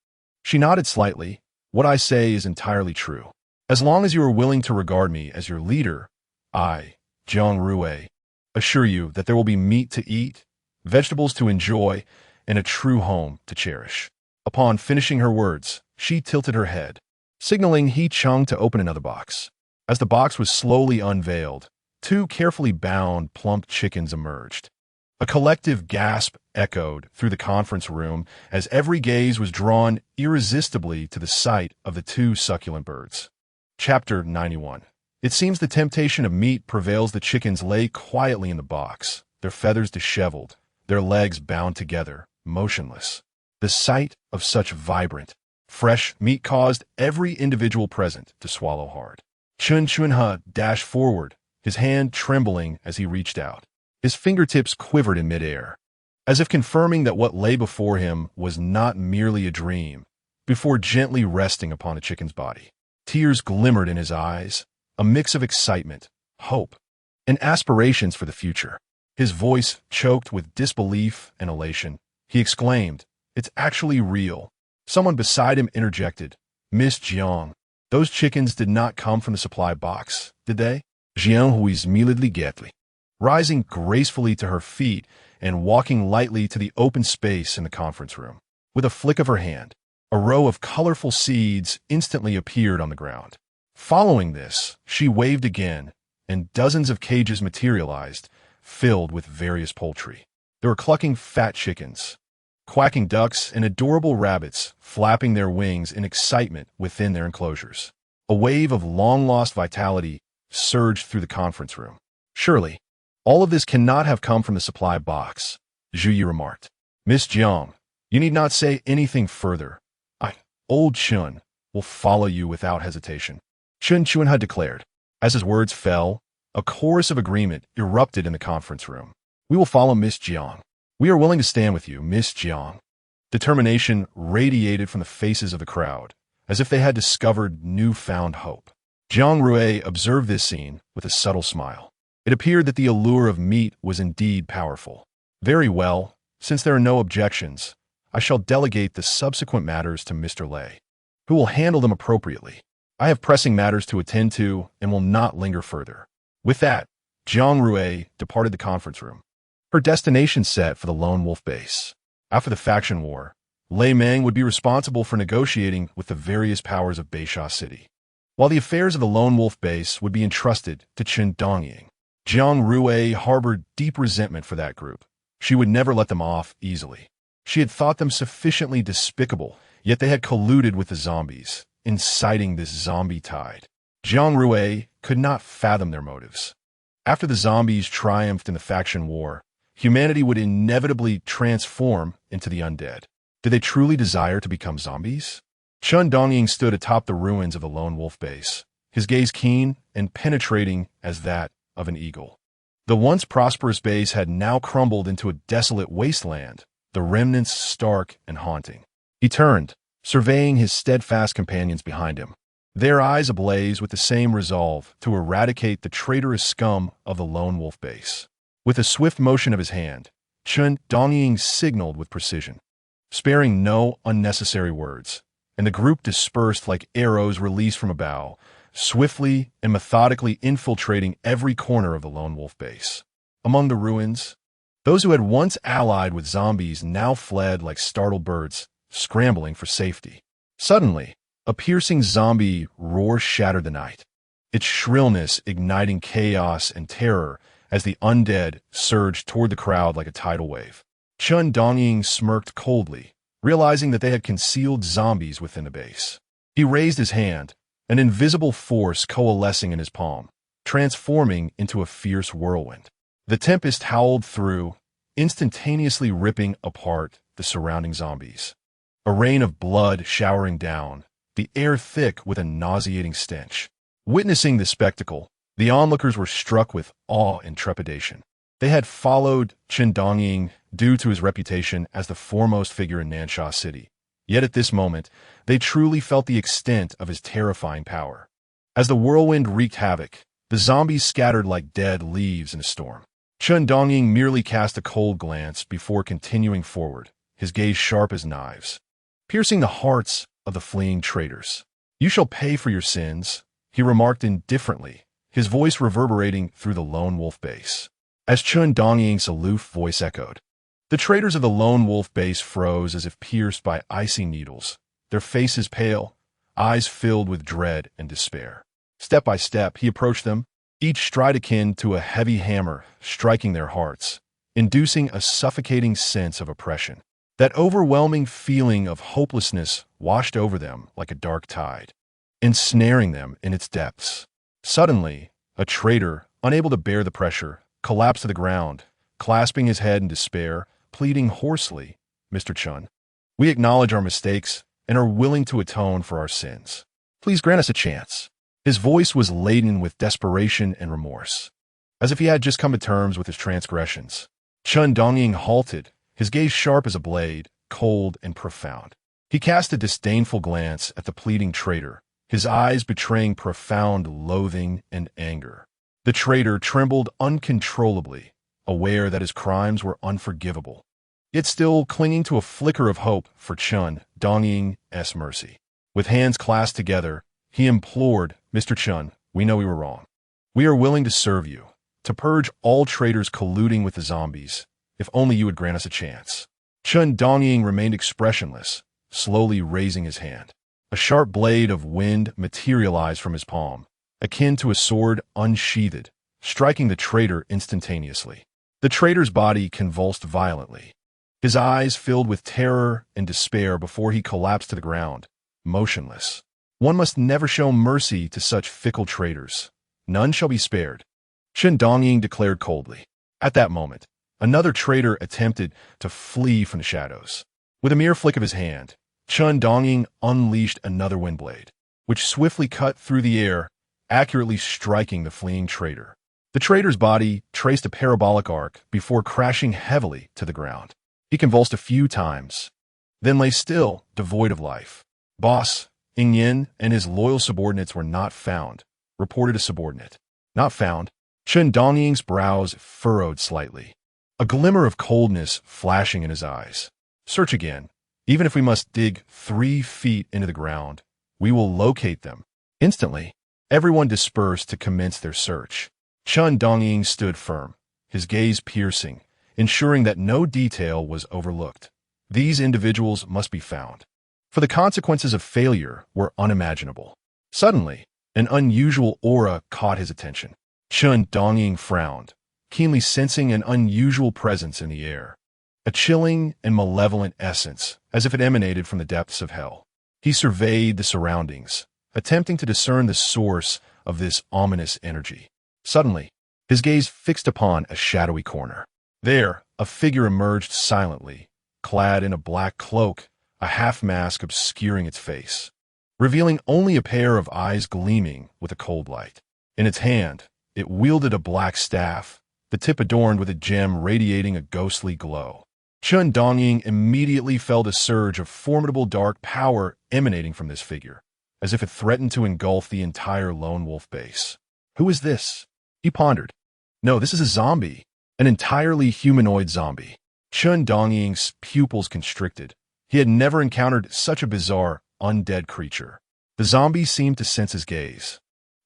She nodded slightly. What I say is entirely true. As long as you are willing to regard me as your leader, I, Jiang Rui, assure you that there will be meat to eat, vegetables to enjoy, and a true home to cherish. Upon finishing her words, she tilted her head, signaling He Chung to open another box. As the box was slowly unveiled, two carefully bound, plump chickens emerged. A collective gasp echoed through the conference room as every gaze was drawn irresistibly to the sight of the two succulent birds. Chapter 91. It seems the temptation of meat prevails. The chickens lay quietly in the box, their feathers disheveled, their legs bound together, motionless. The sight of such vibrant, fresh meat caused every individual present to swallow hard. Chun Chuanha dashed forward, his hand trembling as he reached out. His fingertips quivered in midair, as if confirming that what lay before him was not merely a dream, before gently resting upon the chicken's body. Tears glimmered in his eyes, a mix of excitement, hope, and aspirations for the future. His voice choked with disbelief and elation. He exclaimed, "It's actually real." Someone beside him interjected, "Miss Jiang, those chickens did not come from the supply box, did they?" Jiang Rui immediately ghastly, rising gracefully to her feet and walking lightly to the open space in the conference room. With a flick of her hand, a row of colorful seeds instantly appeared on the ground. Following this, she waved again, and dozens of cages materialized, filled with various poultry. There were clucking fat chickens, quacking ducks, and adorable rabbits flapping their wings in excitement within their enclosures. A wave of long-lost vitality surged through the conference room. "Surely, all of this cannot have come from the supply box," Zhu Yi remarked. "Miss Jiang, you need not say anything further. Old Chun, will follow you without hesitation," Chun Chuanha declared. As his words fell, a chorus of agreement erupted in the conference room. "We will follow Miss Jiang. We are willing to stand with you, Miss Jiang." Determination radiated from the faces of the crowd, as if they had discovered newfound hope. Jiang Rui observed this scene with a subtle smile. It appeared that the allure of meat was indeed powerful. "Very well, since there are no objections, I shall delegate the subsequent matters to Mr. Lei, who will handle them appropriately. I have pressing matters to attend to and will not linger further." With that, Jiang Rui departed the conference room, her destination set for the Lone Wolf Base. After the faction war, Lei Meng would be responsible for negotiating with the various powers of Beisha City, while the affairs of the Lone Wolf Base would be entrusted to Chen Dongying. Jiang Rui harbored deep resentment for that group. She would never let them off easily. She had thought them sufficiently despicable, yet they had colluded with the zombies, inciting this zombie tide. Jiang Rui could not fathom their motives. After the zombies triumphed in the faction war, humanity would inevitably transform into the undead. Did they truly desire to become zombies? Chen Dongying stood atop the ruins of the Lone Wolf Base, his gaze keen and penetrating as that of an eagle. The once prosperous base had now crumbled into a desolate wasteland, the remnants stark and haunting. He turned, surveying his steadfast companions behind him, their eyes ablaze with the same resolve to eradicate the traitorous scum of the Lone Wolf Base. With a swift motion of his hand, Chen Dongying signaled with precision, sparing no unnecessary words, and the group dispersed like arrows released from a bow, swiftly and methodically infiltrating every corner of the lone wolf base. Among the ruins, those who had once allied with zombies now fled like startled birds, scrambling for safety. Suddenly, a piercing zombie roar shattered the night, its shrillness igniting chaos and terror as the undead surged toward the crowd like a tidal wave. Chen Dongying smirked coldly, realizing that they had concealed zombies within the base. He raised his hand, an invisible force coalescing in his palm, transforming into a fierce whirlwind. The tempest howled through, instantaneously ripping apart the surrounding zombies. A rain of blood showering down, the air thick with a nauseating stench. Witnessing the spectacle, the onlookers were struck with awe and trepidation. They had followed Chen Dongying due to his reputation as the foremost figure in Nansha City. Yet at this moment, they truly felt the extent of his terrifying power. As the whirlwind wreaked havoc, the zombies scattered like dead leaves in a storm. Chen Dongying merely cast a cold glance before continuing forward, his gaze sharp as knives, piercing the hearts of the fleeing traitors. "You shall pay for your sins," he remarked indifferently, his voice reverberating through the lone wolf base. As Chen Dongying's aloof voice echoed, the traitors of the lone wolf base froze as if pierced by icy needles, their faces pale, eyes filled with dread and despair. Step by step, he approached them, each stride akin to a heavy hammer striking their hearts, inducing a suffocating sense of oppression. That overwhelming feeling of hopelessness washed over them like a dark tide, ensnaring them in its depths. Suddenly, a traitor, unable to bear the pressure, collapsed to the ground, clasping his head in despair, pleading hoarsely, "Mr. Chen, we acknowledge our mistakes and are willing to atone for our sins. Please grant us a chance." His voice was laden with desperation and remorse, as if he had just come to terms with his transgressions. Chen Dongying halted, his gaze sharp as a blade, cold and profound. He cast a disdainful glance at the pleading traitor, his eyes betraying profound loathing and anger. The traitor trembled uncontrollably, aware that his crimes were unforgivable, yet still clinging to a flicker of hope for Chen Dongying's mercy. With hands clasped together, he implored, "Mr. Chen, we know we were wrong. We are willing to serve you, to purge all traitors colluding with the zombies, if only you would grant us a chance." Chen Dongying remained expressionless, slowly raising his hand. A sharp blade of wind materialized from his palm, akin to a sword unsheathed, striking the traitor instantaneously. The traitor's body convulsed violently. His eyes filled with terror and despair before he collapsed to the ground, motionless. One must never show mercy to such fickle traitors. None shall be spared, Chen Dongying declared coldly. At that moment, another traitor attempted to flee from the shadows. With a mere flick of his hand, Chen Dongying unleashed another windblade, which swiftly cut through the air, accurately striking the fleeing traitor. The traitor's body traced a parabolic arc before crashing heavily to the ground. He convulsed a few times, then lay still, devoid of life. "Boss, Ing Yin and his loyal subordinates were not found," reported a subordinate. "Not found?" Chen Dongying's brows furrowed slightly, a glimmer of coldness flashing in his eyes. "Search again. Even if we must dig 3 feet into the ground, we will locate them." Instantly, everyone dispersed to commence their search. Chen Dongying stood firm, his gaze piercing, ensuring that no detail was overlooked. These individuals must be found, for the consequences of failure were unimaginable. Suddenly, an unusual aura caught his attention. Chen Dongying frowned, keenly sensing an unusual presence in the air, a chilling and malevolent essence, as if it emanated from the depths of hell. He surveyed the surroundings, attempting to discern the source of this ominous energy. Suddenly, his gaze fixed upon a shadowy corner. There, a figure emerged silently, clad in a black cloak, a half-mask obscuring its face, revealing only a pair of eyes gleaming with a cold light. In its hand, it wielded a black staff, the tip adorned with a gem radiating a ghostly glow. Chen Dongying immediately felt a surge of formidable dark power emanating from this figure, as if it threatened to engulf the entire lone wolf base. "Who is this?" he pondered. "No, this is a zombie, An entirely humanoid zombie. Chen Dongying's pupils constricted. He had never encountered such a bizarre, undead creature. The zombie seemed to sense his gaze.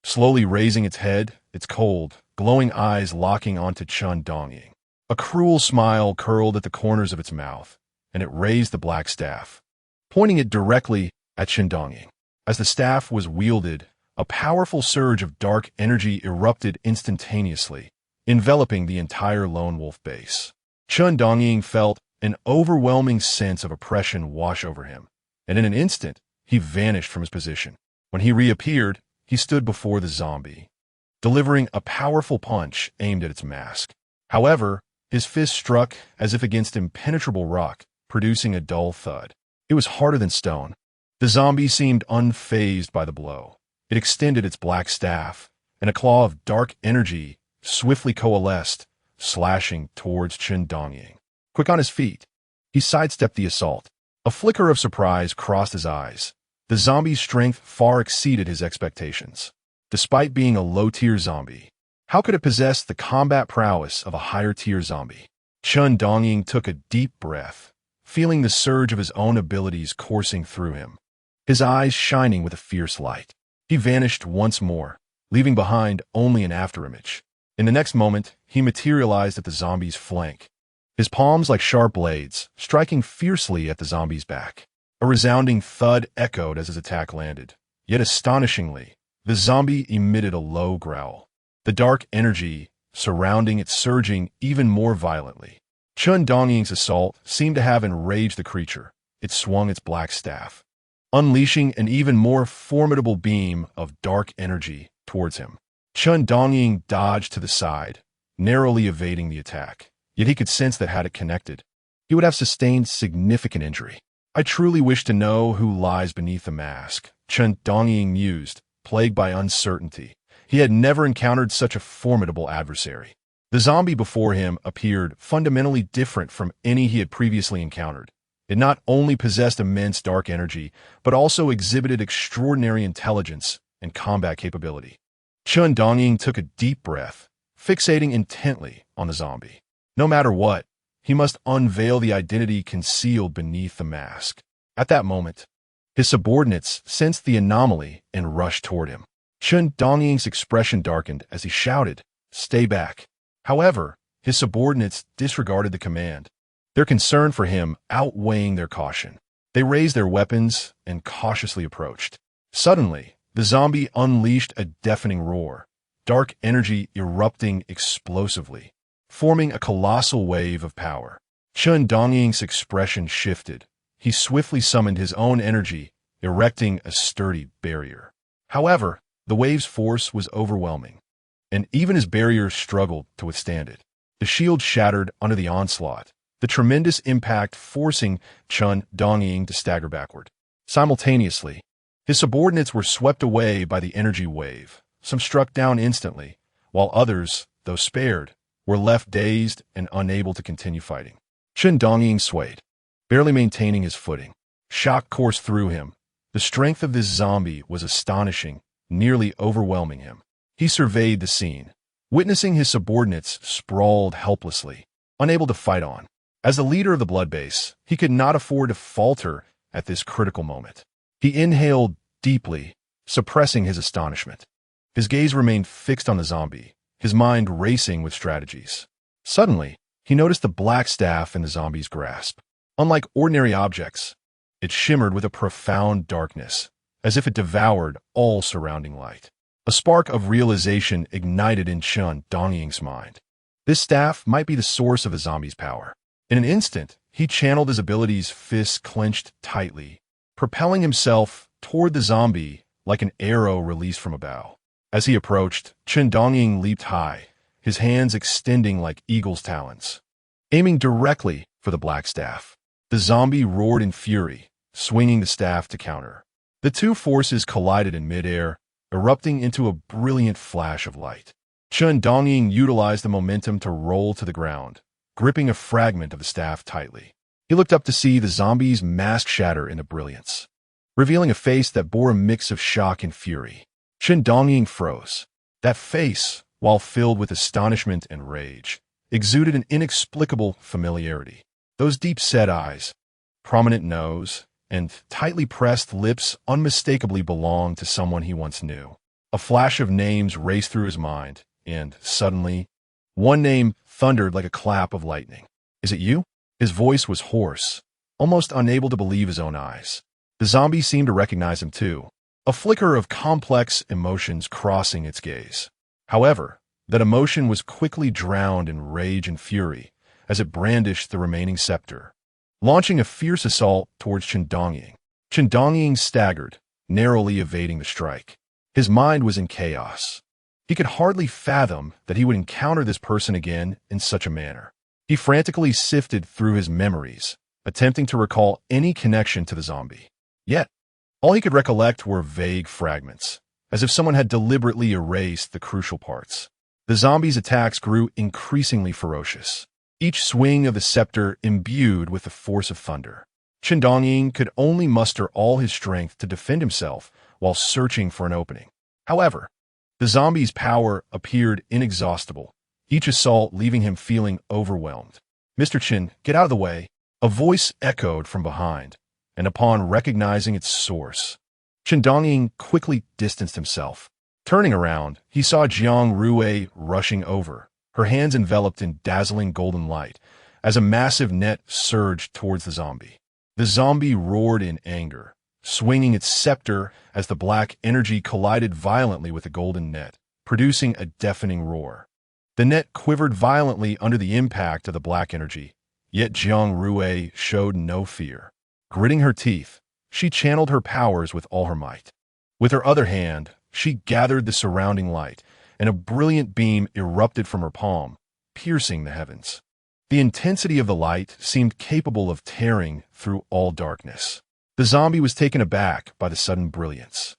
Slowly raising its head, its cold, glowing eyes locking onto Chen Dongying. A cruel smile curled at the corners of its mouth, and it raised the black staff, pointing it directly at Chen Dongying. As the staff was wielded, a powerful surge of dark energy erupted instantaneously, enveloping the entire lone wolf base. Chen Dongying felt an overwhelming sense of oppression wash over him, and in an instant, he vanished from his position. When he reappeared, he stood before the zombie, delivering a powerful punch aimed at its mask. However, his fist struck as if against impenetrable rock, producing a dull thud. It was harder than stone. The zombie seemed unfazed by the blow. It extended its black staff, and a claw of dark energy swiftly coalesced, slashing towards Chen Dongying. Quick on his feet, he sidestepped the assault. A flicker of surprise crossed his eyes. The zombie's strength far exceeded his expectations. Despite being a low-tier zombie, how could it possess the combat prowess of a higher-tier zombie? Chen Dongying took a deep breath, feeling the surge of his own abilities coursing through him, his eyes shining with a fierce light. He vanished once more, leaving behind only an afterimage. In the next moment, he materialized at the zombie's flank, his palms like sharp blades, striking fiercely at the zombie's back. A resounding thud echoed as his attack landed. Yet astonishingly, the zombie emitted a low growl, the dark energy surrounding it surging even more violently. Chen Dongying's assault seemed to have enraged the creature. It swung its black staff, unleashing an even more formidable beam of dark energy towards him. Chen Dongying dodged to the side, narrowly evading the attack. Yet he could sense that had it connected, he would have sustained significant injury. I truly wish to know who lies beneath the mask, Chen Dongying mused, plagued by uncertainty. He had never encountered such a formidable adversary. The zombie before him appeared fundamentally different from any he had previously encountered. It not only possessed immense dark energy, but also exhibited extraordinary intelligence and combat capability. Chen Dongying took a deep breath, fixating intently on the zombie. No matter what, he must unveil the identity concealed beneath the mask. At that moment, his subordinates sensed the anomaly and rushed toward him. Chen Dongying's expression darkened as he shouted, "Stay back." However, his subordinates disregarded the command, their concern for him outweighing their caution. They raised their weapons and cautiously approached. Suddenly, the zombie unleashed a deafening roar, dark energy erupting explosively, forming a colossal wave of power. Chen Dongying's expression shifted. He swiftly summoned his own energy, erecting a sturdy barrier. However, the wave's force was overwhelming, and even his barrier struggled to withstand it. The shield shattered under the onslaught, the tremendous impact forcing Chen Dongying to stagger backward. Simultaneously, his subordinates were swept away by the energy wave. Some struck down instantly, while others, though spared, were left dazed and unable to continue fighting. Chen Dongying swayed, barely maintaining his footing. Shock coursed through him. The strength of this zombie was astonishing, nearly overwhelming him. He surveyed the scene, witnessing his subordinates sprawled helplessly, unable to fight on. As the leader of the blood base, he could not afford to falter at this critical moment. He inhaled deeply, suppressing his astonishment. His gaze remained fixed on the zombie, his mind racing with strategies. Suddenly, he noticed the black staff in the zombie's grasp. Unlike ordinary objects, it shimmered with a profound darkness, as if it devoured all surrounding light. A spark of realization ignited in Chen Dongying's mind. This staff might be the source of the zombie's power. In an instant, he channeled his abilities, fists clenched tightly, propelling himself toward the zombie like an arrow released from a bow. As he approached, Chen Dongying leaped high, his hands extending like eagle's talons, aiming directly for the black staff. The zombie roared in fury, swinging the staff to counter. The two forces collided in midair, erupting into a brilliant flash of light. Chen Dongying utilized the momentum to roll to the ground, gripping a fragment of the staff tightly. He looked up to see the zombie's mask shatter in the brilliance, revealing a face that bore a mix of shock and fury. Chen Dongying froze. That face, while filled with astonishment and rage, exuded an inexplicable familiarity. Those deep-set eyes, prominent nose, and tightly pressed lips unmistakably belonged to someone he once knew. A flash of names raced through his mind, and, suddenly, one name thundered like a clap of lightning. "Is it you?" His voice was hoarse, almost unable to believe his own eyes. The zombie seemed to recognize him too, a flicker of complex emotions crossing its gaze. However, that emotion was quickly drowned in rage and fury as it brandished the remaining scepter, launching a fierce assault towards Chen Dongying. Chen Dongying staggered, narrowly evading the strike. His mind was in chaos. He could hardly fathom that he would encounter this person again in such a manner. He frantically sifted through his memories, attempting to recall any connection to the zombie. Yet, all he could recollect were vague fragments, as if someone had deliberately erased the crucial parts. The zombie's attacks grew increasingly ferocious, each swing of the scepter imbued with the force of thunder. Chen Dongying could only muster all his strength to defend himself while searching for an opening. However, the zombie's power appeared inexhaustible, each assault leaving him feeling overwhelmed. "Mr. Chen, get out of the way," a voice echoed from behind, and upon recognizing its source, Chen Dongying quickly distanced himself. Turning around, he saw Jiang Rui rushing over, her hands enveloped in dazzling golden light, as a massive net surged towards the zombie. The zombie roared in anger, swinging its scepter as the black energy collided violently with the golden net, producing a deafening roar. The net quivered violently under the impact of the black energy, yet Jiang Rui showed no fear. Gritting her teeth, she channeled her powers with all her might. With her other hand, she gathered the surrounding light, and a brilliant beam erupted from her palm, piercing the heavens. The intensity of the light seemed capable of tearing through all darkness. The zombie was taken aback by the sudden brilliance,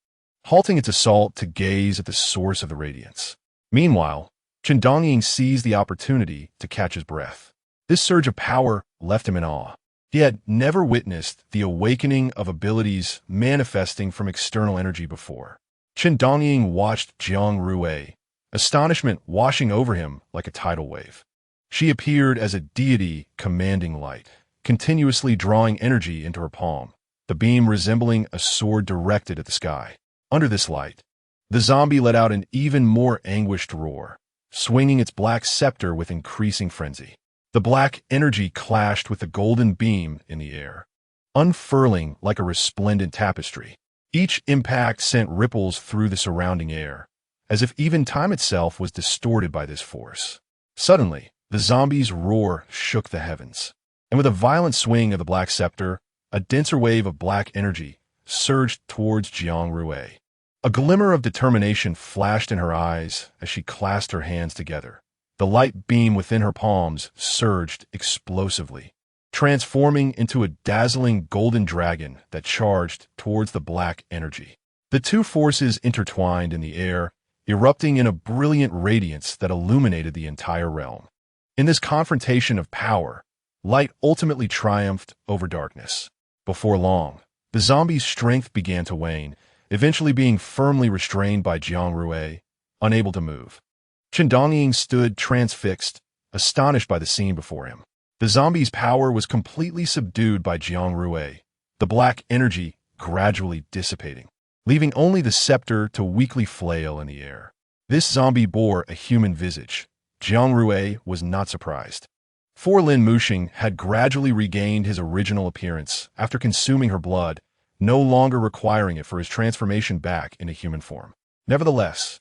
halting its assault to gaze at the source of the radiance. Meanwhile, Chen Dongying seized the opportunity to catch his breath. This surge of power left him in awe. He had never witnessed the awakening of abilities manifesting from external energy before. Chen Dongying watched Jiang Rui, astonishment washing over him like a tidal wave. She appeared as a deity commanding light, continuously drawing energy into her palm, the beam resembling a sword directed at the sky. Under this light, the zombie let out an even more anguished roar, swinging its black scepter with increasing frenzy. The black energy clashed with the golden beam in the air, unfurling like a resplendent tapestry. Each impact sent ripples through the surrounding air, as if even time itself was distorted by this force. Suddenly, the zombie's roar shook the heavens, and with a violent swing of the black scepter, a denser wave of black energy surged towards Jiang Rui. A glimmer of determination flashed in her eyes as she clasped her hands together. The light beam within her palms surged explosively, transforming into a dazzling golden dragon that charged towards the black energy. The two forces intertwined in the air, erupting in a brilliant radiance that illuminated the entire realm. In this confrontation of power, light ultimately triumphed over darkness. Before long, the zombie's strength began to wane, eventually being firmly restrained by Jiang Rui, unable to move. Chen Dongying stood transfixed, astonished by the scene before him. The zombie's power was completely subdued by Jiang Rui, the black energy gradually dissipating, leaving only the scepter to weakly flail in the air. This zombie bore a human visage. Jiang Rui was not surprised. For Lin Muxing had gradually regained his original appearance after consuming her blood, no longer requiring it for his transformation back into human form. Nevertheless,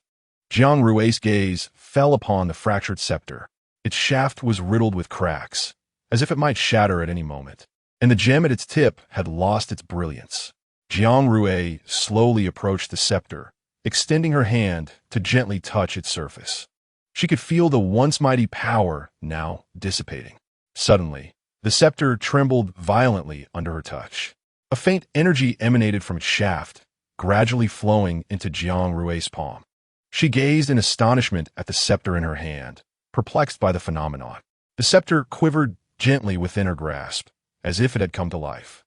Jiang Rui's gaze fell upon the fractured scepter. Its shaft was riddled with cracks, as if it might shatter at any moment, and the gem at its tip had lost its brilliance. Jiang Rui slowly approached the scepter, extending her hand to gently touch its surface. She could feel the once mighty power now dissipating. Suddenly, the scepter trembled violently under her touch. A faint energy emanated from its shaft, gradually flowing into Jiang Rui's palm. She gazed in astonishment at the scepter in her hand, perplexed by the phenomenon. The scepter quivered gently within her grasp, as if it had come to life.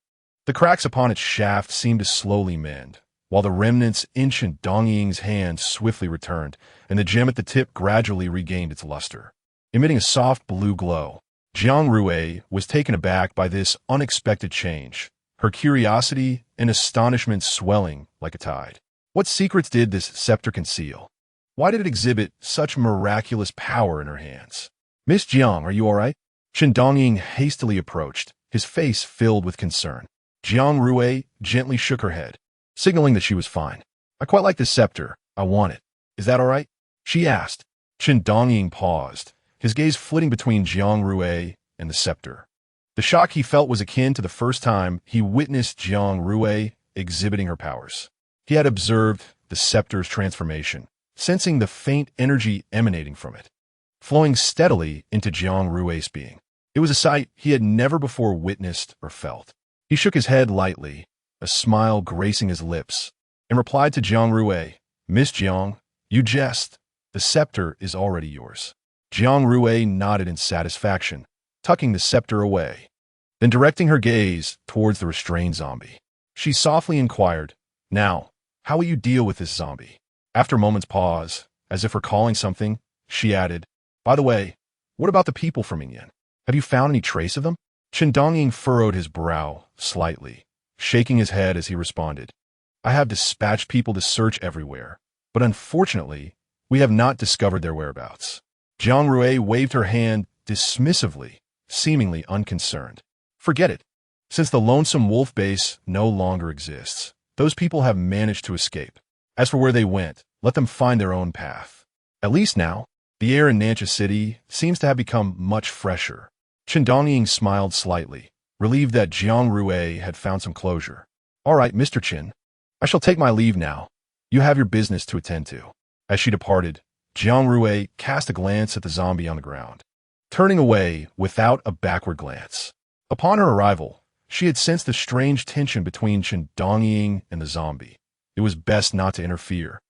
The cracks upon its shaft seemed to slowly mend, while the remnants in Chen Dongying's hand swiftly returned, and the gem at the tip gradually regained its luster. emitting a soft blue glow. Jiang Rui was taken aback by this unexpected change, her curiosity and astonishment swelling like a tide. What secrets did this scepter conceal? Why did it exhibit such miraculous power in her hands? Miss Jiang, are you all right? Chen Dongying hastily approached, his face filled with concern. Jiang Rui gently shook her head, signaling that she was fine. I quite like this scepter. I want it. Is that all right? She asked. Chen Dongying paused, his gaze flitting between Jiang Rui and the scepter. The shock he felt was akin to the first time he witnessed Jiang Rui exhibiting her powers. He had observed the scepter's transformation, sensing the faint energy emanating from it, flowing steadily into Jiang Rui's being. It was a sight he had never before witnessed or felt. He shook his head lightly, a smile gracing his lips, and replied to Jiang Rui, Miss Jiang, you jest. The scepter is already yours. Jiang Rui nodded in satisfaction, tucking the scepter away. Then directing her gaze towards the restrained zombie, she softly inquired, Now, how will you deal with this zombie? After a moment's pause, as if recalling something, she added, By the way, what about the people from Yin? Have you found any trace of them? Chen Dongying furrowed his brow slightly, shaking his head as he responded, I have dispatched people to search everywhere, but unfortunately, we have not discovered their whereabouts. Jiang Rui waved her hand dismissively, seemingly unconcerned. Forget it. Since the lonesome wolf base no longer exists, those people have managed to escape. As for where they went, let them find their own path. At least now, the air in Nancha City seems to have become much fresher. Chen Dongying smiled slightly, relieved that Jiang Rui had found some closure. All right, Mr. Chen. I shall take my leave now. You have your business to attend to. As she departed, Jiang Rui cast a glance at the zombie on the ground, turning away without a backward glance. Upon her arrival, she had sensed a strange tension between Chen Dongying and the zombie. It was best not to interfere,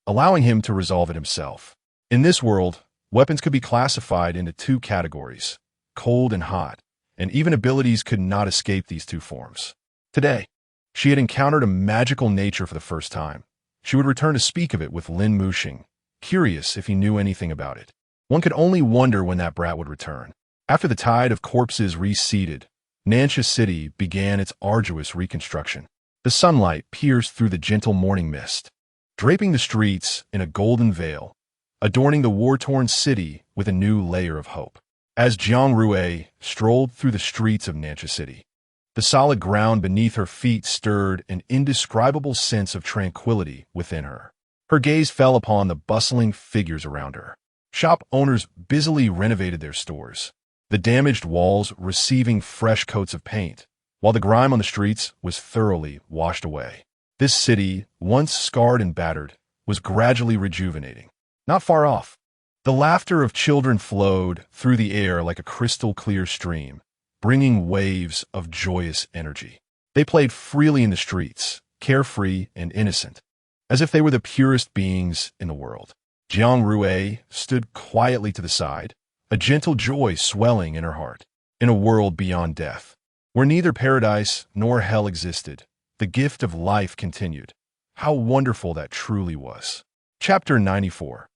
allowing him to resolve it himself. In this world, weapons could be classified into two categories, cold and hot, and even abilities could not escape these two forms. Today, she had encountered a magical nature for the first time. She would return to speak of it with Lin Muxing, curious if he knew anything about it. One could only wonder when that brat would return. After the tide of corpses receded, Nancha City began its arduous reconstruction. The sunlight pierced through the gentle morning mist, draping the streets in a golden veil, adorning the war-torn city with a new layer of hope. As Jiang Rui strolled through the streets of Nancha City, the solid ground beneath her feet stirred an indescribable sense of tranquility within her. Her gaze fell upon the bustling figures around her. Shop owners busily renovated their stores, the damaged walls receiving fresh coats of paint, while the grime on the streets was thoroughly washed away. This city, once scarred and battered, was gradually rejuvenating. Not far off, the laughter of children flowed through the air like a crystal-clear stream, bringing waves of joyous energy. They played freely in the streets, carefree and innocent, as if they were the purest beings in the world. Jiang Rui stood quietly to the side, a gentle joy swelling in her heart. In a world beyond death, where neither paradise nor hell existed, the gift of life continued. How wonderful that truly was. Chapter 94.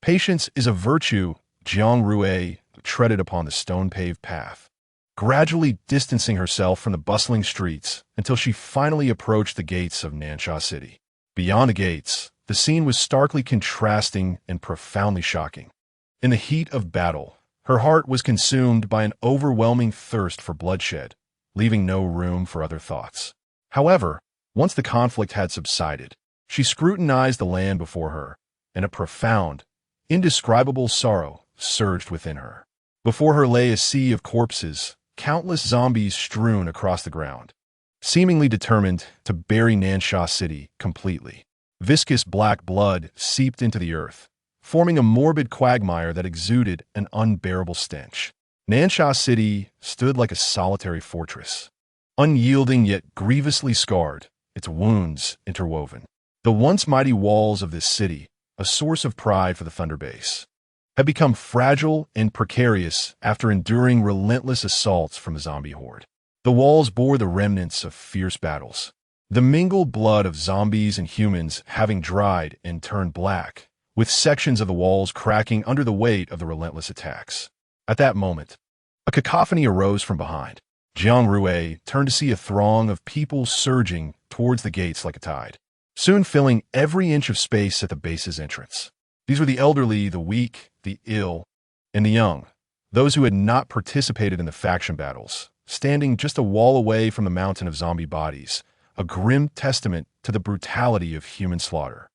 Patience is a virtue. Jiang Rui treaded upon the stone-paved path, gradually distancing herself from the bustling streets until she finally approached the gates of Nancha City. Beyond the gates, the scene was starkly contrasting and profoundly shocking. In the heat of battle, her heart was consumed by an overwhelming thirst for bloodshed, leaving no room for other thoughts. However, once the conflict had subsided, she scrutinized the land before her, and a profound, indescribable sorrow surged within her. Before her lay a sea of corpses, countless zombies strewn across the ground, seemingly determined to bury Nancha City completely. Viscous black blood seeped into the earth, forming a morbid quagmire that exuded an unbearable stench. Nancha City stood like a solitary fortress, unyielding yet grievously scarred, its wounds interwoven. The once mighty walls of this city, a source of pride for the Thunder Base, had become fragile and precarious after enduring relentless assaults from the zombie horde. The walls bore the remnants of fierce battles, the mingled blood of zombies and humans having dried and turned black, with sections of the walls cracking under the weight of the relentless attacks. At that moment, a cacophony arose from behind. Jiang Rui turned to see a throng of people surging towards the gates like a tide, soon filling every inch of space at the base's entrance. These were the elderly, the weak, the ill, and the young, those who had not participated in the faction battles, standing just a wall away from the mountain of zombie bodies, a grim testament to the brutality of human slaughter.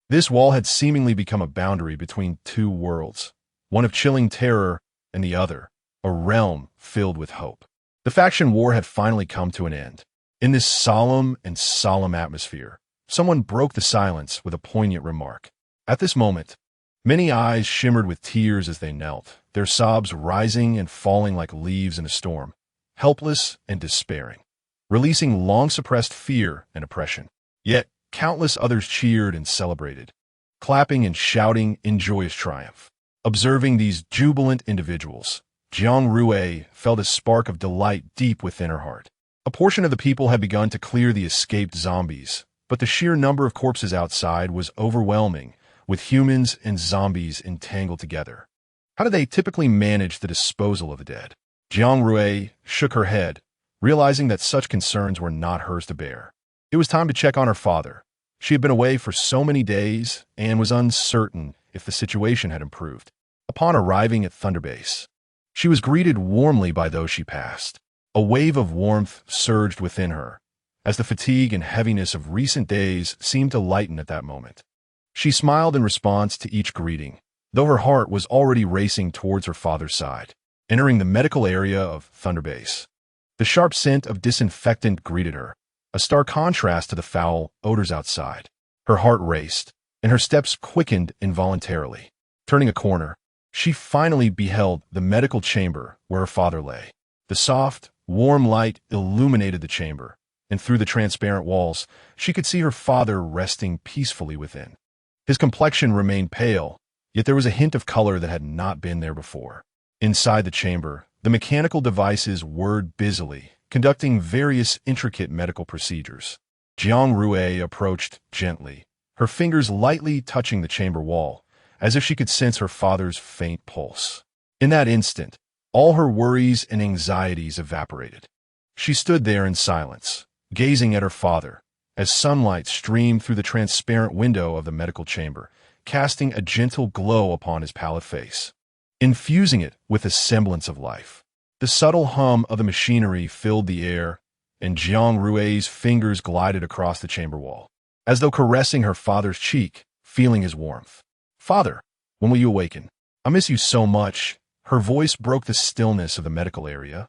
This wall had seemingly become a boundary between two worlds, one of chilling terror and the other, a realm filled with hope. The faction war had finally come to an end. In this solemn atmosphere, someone broke the silence with a poignant remark. At this moment, many eyes shimmered with tears as they knelt, their sobs rising and falling like leaves in a storm, helpless and despairing, releasing long-suppressed fear and oppression. Yet, countless others cheered and celebrated, clapping and shouting in joyous triumph. Observing these jubilant individuals, Jiang Rui felt a spark of delight deep within her heart. A portion of the people had begun to clear the escaped zombies, but the sheer number of corpses outside was overwhelming, with humans and zombies entangled together. How do they typically manage the disposal of the dead? Jiang Rui shook her head, realizing that such concerns were not hers to bear. It was time to check on her father. She had been away for so many days and was uncertain if the situation had improved. Upon arriving at Thunderbase, she was greeted warmly by those she passed. A wave of warmth surged within her, as the fatigue and heaviness of recent days seemed to lighten at that moment. She smiled in response to each greeting, though her heart was already racing towards her father's side. Entering the medical area of Thunderbase, the sharp scent of disinfectant greeted her, a stark contrast to the foul odors outside. Her heart raced, and her steps quickened involuntarily. Turning a corner, she finally beheld the medical chamber where her father lay. The soft, warm light illuminated the chamber, and through the transparent walls, she could see her father resting peacefully within. His complexion remained pale, yet there was a hint of color that had not been there before. Inside the chamber, the mechanical devices whirred busily, conducting various intricate medical procedures. Jiang Rui approached gently, her fingers lightly touching the chamber wall, as if she could sense her father's faint pulse. In that instant, all her worries and anxieties evaporated. She stood there in silence, gazing at her father, as sunlight streamed through the transparent window of the medical chamber, casting a gentle glow upon his pallid face, infusing it with a semblance of life. The subtle hum of the machinery filled the air, and Jiang Rui's fingers glided across the chamber wall, as though caressing her father's cheek, feeling his warmth. "Father, when will you awaken? I miss you so much." Her voice broke the stillness of the medical area,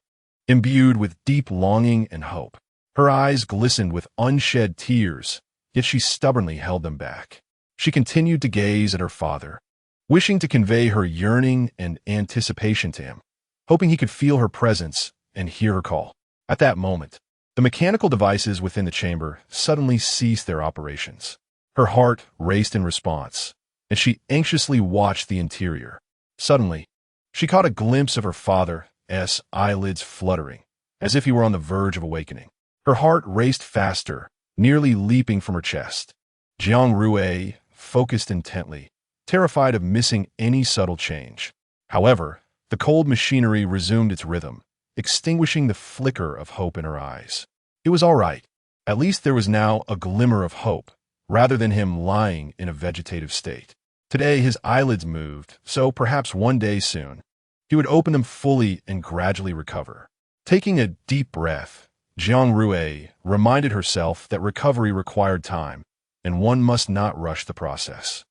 imbued with deep longing and hope. Her eyes glistened with unshed tears, yet she stubbornly held them back. She continued to gaze at her father, wishing to convey her yearning and anticipation to him, hoping he could feel her presence and hear her call. At that moment, the mechanical devices within the chamber suddenly ceased their operations. Her heart raced in response, and she anxiously watched the interior. Suddenly, she caught a glimpse of her father's eyelids fluttering, as if he were on the verge of awakening. Her heart raced faster, nearly leaping from her chest. Jiang Rui focused intently, terrified of missing any subtle change. However, the cold machinery resumed its rhythm, extinguishing the flicker of hope in her eyes. It was all right. At least there was now a glimmer of hope, rather than him lying in a vegetative state. Today his eyelids moved, so perhaps one day soon, he would open them fully and gradually recover. Taking a deep breath, Jiang Rui reminded herself that recovery required time, and one must not rush the process.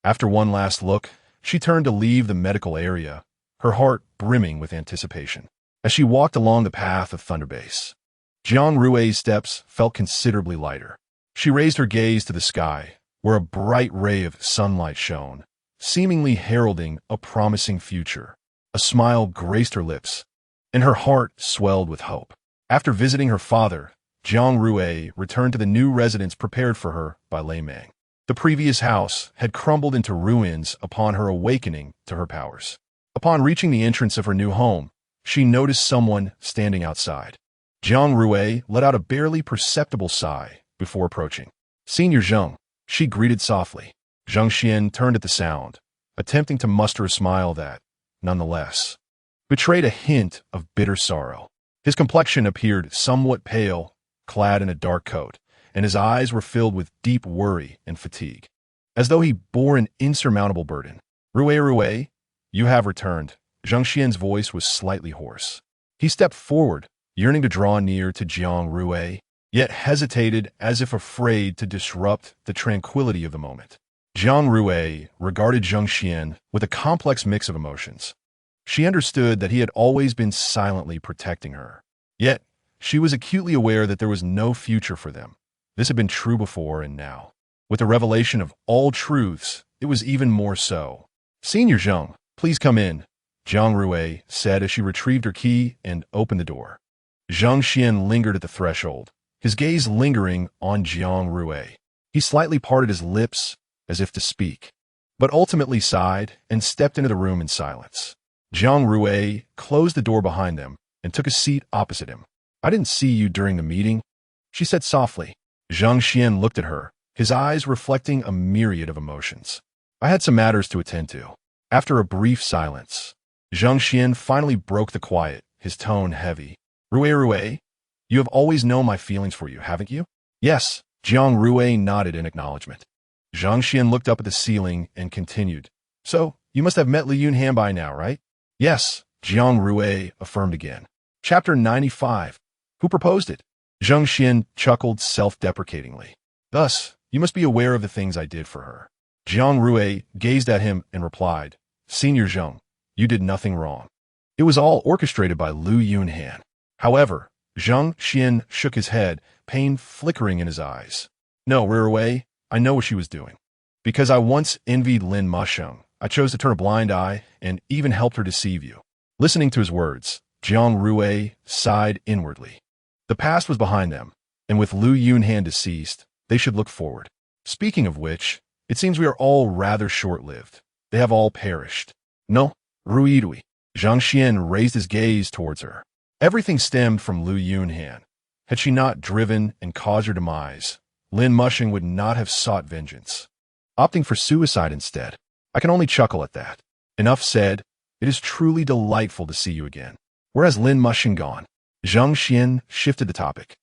After one last look, she turned to leave the medical area, her heart brimming with anticipation. As she walked along the path of Thunderbase, Jiang Rui's steps felt considerably lighter. She raised her gaze to the sky, where a bright ray of sunlight shone, seemingly heralding a promising future. A smile graced her lips, and her heart swelled with hope. After visiting her father, Jiang Rui returned to the new residence prepared for her by Lei Meng. The previous house had crumbled into ruins upon her awakening to her powers. Upon reaching the entrance of her new home, she noticed someone standing outside. Jiang Rui let out a barely perceptible sigh before approaching. "Senior Zheng," she greeted softly. Zheng Xian turned at the sound, attempting to muster a smile that, nonetheless, betrayed a hint of bitter sorrow. His complexion appeared somewhat pale, clad in a dark coat, and his eyes were filled with deep worry and fatigue, as though he bore an insurmountable burden. Rui, you have returned." Zhang Xian's voice was slightly hoarse. He stepped forward, yearning to draw near to Jiang Rui, yet hesitated as if afraid to disrupt the tranquility of the moment. Jiang Rui regarded Zhang Xian with a complex mix of emotions. She understood that he had always been silently protecting her. Yet, she was acutely aware that there was no future for them. This had been true before and now. With the revelation of all truths, it was even more so. "Senior Zhang, please come in," Jiang Rui said as she retrieved her key and opened the door. Zhang Xian lingered at the threshold, his gaze lingering on Jiang Rui. He slightly parted his lips as if to speak, but ultimately sighed and stepped into the room in silence. Jiang Rui closed the door behind them and took a seat opposite him. "I didn't see you during the meeting," she said softly. Zhang Xian looked at her, his eyes reflecting a myriad of emotions. "I had some matters to attend to." After a brief silence, Zhang Xian finally broke the quiet, his tone heavy. Rui, you have always known my feelings for you, haven't you?" "Yes," Jiang Rui nodded in acknowledgement. Zhang Xian looked up at the ceiling and continued. "So, you must have met Li Yunhan by now, right?" "Yes," Jiang Rui affirmed again. Chapter 95. Who proposed it? Zhang Xian chuckled self-deprecatingly. "Thus, you must be aware of the things I did for her." Jiang Rui gazed at him and replied, "Senior Zhang, you did nothing wrong. It was all orchestrated by Lu Yunhan." However, Zhang Xian shook his head, pain flickering in his eyes. "No, Rui, I know what she was doing. Because I once envied Lin Musheng, I chose to turn a blind eye and even helped her deceive you." Listening to his words, Jiang Rui sighed inwardly. The past was behind them, and with Lu Yunhan deceased, they should look forward. Speaking of which, it seems we are all rather short-lived. They have all perished. "No, Rui." Zhang Xian raised his gaze towards her. Everything stemmed from Lu Yunhan. Had she not driven and caused her demise, Lin Musheng would not have sought vengeance, opting for suicide instead. I can only chuckle at that. Enough said. It is truly delightful to see you again. Where has Lin Musheng gone? Zhang Xian shifted the topic.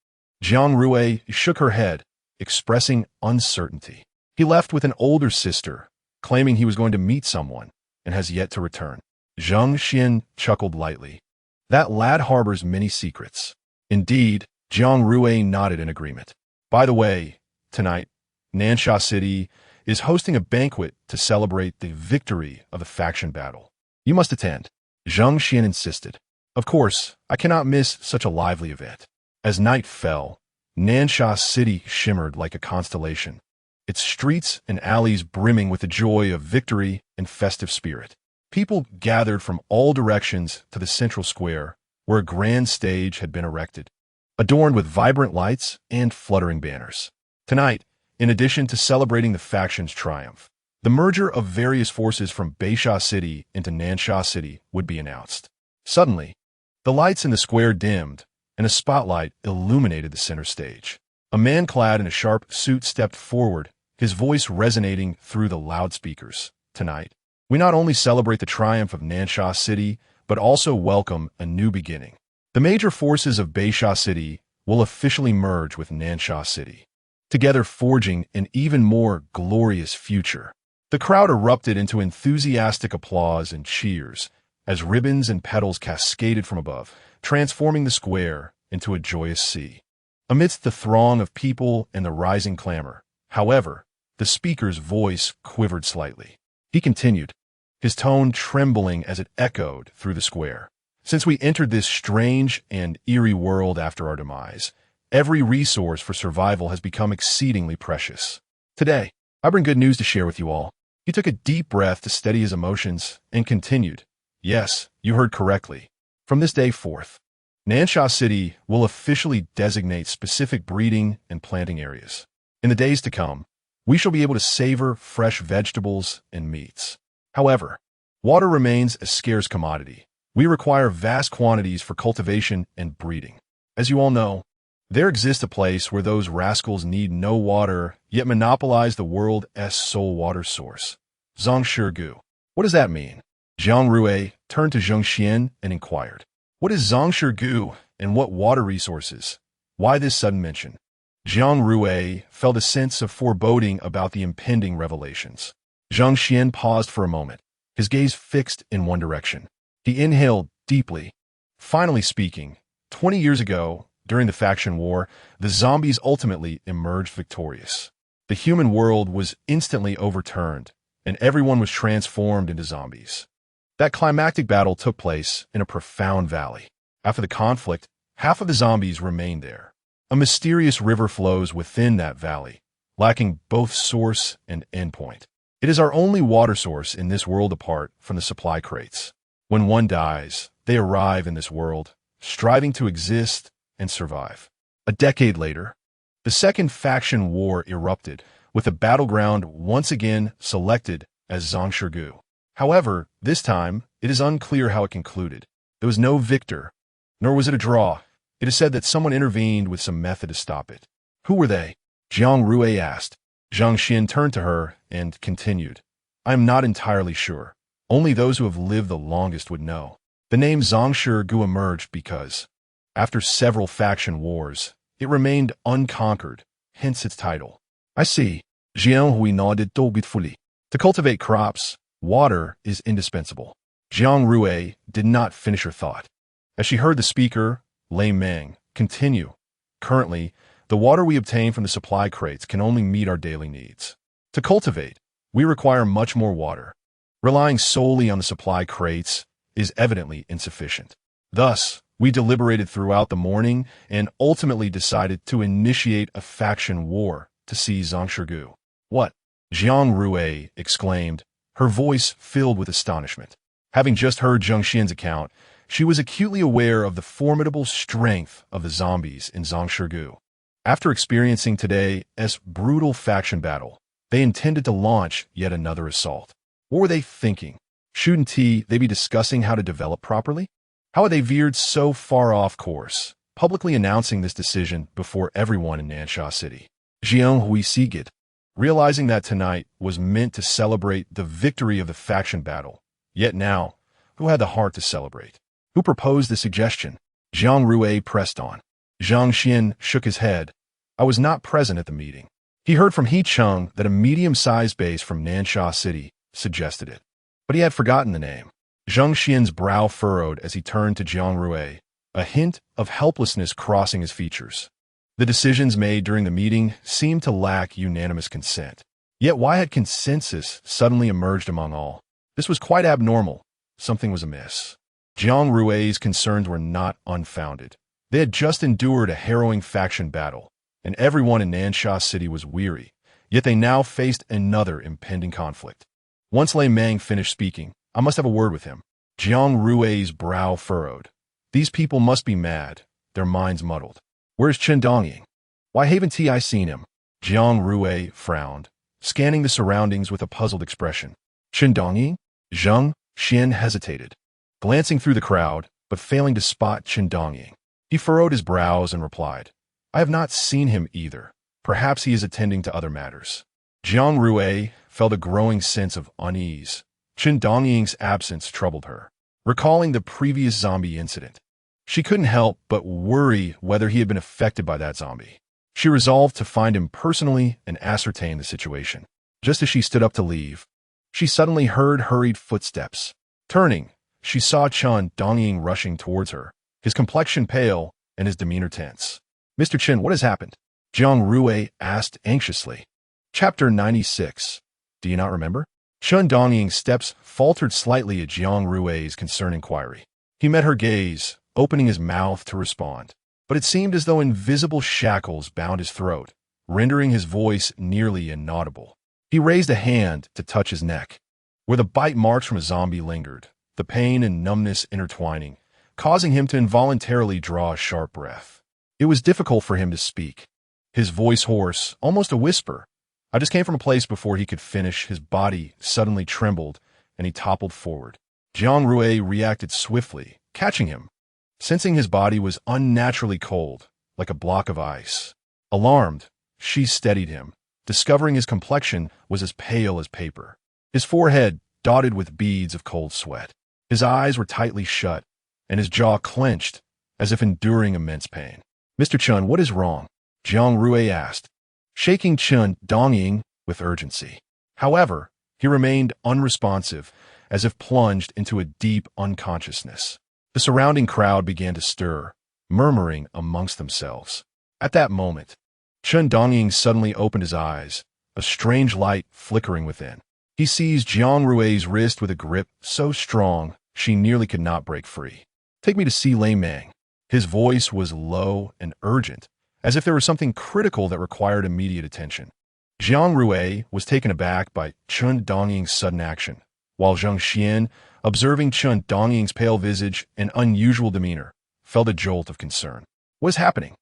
Jiang Rui shook her head, expressing uncertainty. He left with an older sister, claiming he was going to meet someone, and has yet to return. Zhang Xian chuckled lightly. That lad harbors many secrets. Indeed, Jiang Rui nodded in agreement. By the way, tonight, Nansha City is hosting a banquet to celebrate the victory of the faction battle. You must attend. Zhang Xian insisted. Of course, I cannot miss such a lively event. As night fell, Nansha City shimmered like a constellation, its streets and alleys brimming with the joy of victory and festive spirit. People gathered from all directions to the central square, where a grand stage had been erected, adorned with vibrant lights and fluttering banners. Tonight, in addition to celebrating the faction's triumph, the merger of various forces from Beisha City into Nansha City would be announced. Suddenly, the lights in the square dimmed, and a spotlight illuminated the center stage. A man clad in a sharp suit stepped forward, his voice resonating through the loudspeakers. Tonight, we not only celebrate the triumph of Nansha City, but also welcome a new beginning. The major forces of Beisha City will officially merge with Nansha City, together forging an even more glorious future. The crowd erupted into enthusiastic applause and cheers as ribbons and petals cascaded from above, transforming the square into a joyous sea. Amidst the throng of people and the rising clamor, however, the speaker's voice quivered slightly. He continued, his tone trembling as it echoed through the square. Since we entered this strange and eerie world after our demise, every resource for survival has become exceedingly precious. Today, I bring good news to share with you all. He took a deep breath to steady his emotions and continued, Yes, you heard correctly. From this day forth, Nansha City will officially designate specific breeding and planting areas. In the days to come, we shall be able to savor fresh vegetables and meats. However, water remains a scarce commodity. We require vast quantities for cultivation and breeding. As you all know, there exists a place where those rascals need no water, yet monopolize the world's sole water source. Zhongshigu. What does that mean? Jiang Rui turned to Zheng Xian and inquired, "What is Zhongshu Gu, and what water resources? Why this sudden mention?" Jiang Rui felt a sense of foreboding about the impending revelations. Zheng Xian paused for a moment, his gaze fixed in one direction. He inhaled deeply, finally speaking. 20 years ago, during the faction war, the zombies ultimately emerged victorious. The human world was instantly overturned, and everyone was transformed into zombies. That climactic battle took place in a profound valley. After the conflict, half of the zombies remained there. A mysterious river flows within that valley, lacking both source and endpoint. It is our only water source in this world apart from the supply crates. When one dies, they arrive in this world, striving to exist and survive. A decade later, the second faction war erupted, with the battleground once again selected as Zhongshu Gu. However, this time, it is unclear how it concluded. There was no victor, nor was it a draw. It is said that someone intervened with some method to stop it. Who were they? Jiang Rui asked. Zheng Xian turned to her and continued, "I am not entirely sure. Only those who have lived the longest would know. The name Zhongshu Gu emerged because, after several faction wars, it remained unconquered, hence its title." "I see." Jiang Rui nodded doubtfully. To cultivate crops, water is indispensable. Jiang Rui did not finish her thought. As she heard the speaker, Lei Meng, continue, "Currently, the water we obtain from the supply crates can only meet our daily needs. To cultivate, we require much more water. Relying solely on the supply crates is evidently insufficient. Thus, we deliberated throughout the morning and ultimately decided to initiate a faction war to seize Zhongshu Gu." "What?" Jiang Rui exclaimed, her voice filled with astonishment. Having just heard Zheng Xian's account, she was acutely aware of the formidable strength of the zombies in Zhongshu Gu. After experiencing today's brutal faction battle, they intended to launch yet another assault. What were they thinking? Shouldn't they be discussing how to develop properly? How had they veered so far off course, publicly announcing this decision before everyone in Nansha City? Jiang Rui sighed, realizing that tonight was meant to celebrate the victory of the faction battle. Yet now, who had the heart to celebrate? Who proposed the suggestion? Jiang Rui pressed on. Zheng Xian shook his head. "I was not present at the meeting." He heard from He Chung that a medium-sized base from Nansha City suggested it, but he had forgotten the name. Zheng Xian's brow furrowed as he turned to Jiang Rui, a hint of helplessness crossing his features. The decisions made during the meeting seemed to lack unanimous consent. Yet why had consensus suddenly emerged among all? This was quite abnormal. Something was amiss. Jiang Rui's concerns were not unfounded. They had just endured a harrowing faction battle, and everyone in Nansha City was weary, yet they now faced another impending conflict. Once Lei Meng finished speaking, "I must have a word with him." Jiang Rui's brow furrowed. These people must be mad, their minds muddled. "Where's Chen Dongying? Why haven't I seen him?" Jiang Rui frowned, scanning the surroundings with a puzzled expression. "Chen Dongying?" Zheng Xian hesitated, glancing through the crowd, but failing to spot Chen Dongying. He furrowed his brows and replied, "I have not seen him either. Perhaps he is attending to other matters." Jiang Rui felt a growing sense of unease. Chen Dongying's absence troubled her, recalling the previous zombie incident. She couldn't help but worry whether he had been affected by that zombie. She resolved to find him personally and ascertain the situation. Just as she stood up to leave, she suddenly heard hurried footsteps. Turning, she saw Chen Dongying rushing towards her, his complexion pale and his demeanor tense. "Mr. Chen, what has happened?" Jiang Rui asked anxiously. Chapter 96. Do you not remember? Chen Dongying's steps faltered slightly at Jiang Rui's concerned inquiry. He met her gaze, opening his mouth to respond, but it seemed as though invisible shackles bound his throat, rendering his voice nearly inaudible. He raised a hand to touch his neck, where the bite marks from a zombie lingered, the pain and numbness intertwining, causing him to involuntarily draw a sharp breath. It was difficult for him to speak, his voice hoarse, almost a whisper. I just came from a place before he could finish. His body suddenly trembled, and he toppled forward. Jiang Rui reacted swiftly, catching him, sensing his body was unnaturally cold, like a block of ice. Alarmed, she steadied him, discovering his complexion was as pale as paper. His forehead dotted with beads of cold sweat. His eyes were tightly shut, and his jaw clenched, as if enduring immense pain. "Mr. Chun, what is wrong?" Jiang Rui asked, shaking Chun Dongying with urgency. However, he remained unresponsive, as if plunged into a deep unconsciousness. The surrounding crowd began to stir, murmuring amongst themselves. At that moment, Chun Dongying suddenly opened his eyes, a strange light flickering within. He seized Jiang Rui's wrist with a grip so strong she nearly could not break free. "Take me to see Lei Mang." His voice was low and urgent, as if there was something critical that required immediate attention. Jiang Rui was taken aback by Chun Dongying's sudden action, while Zheng Xian, observing Chun Dongying's pale visage and unusual demeanor, felt a jolt of concern. "What is happening?"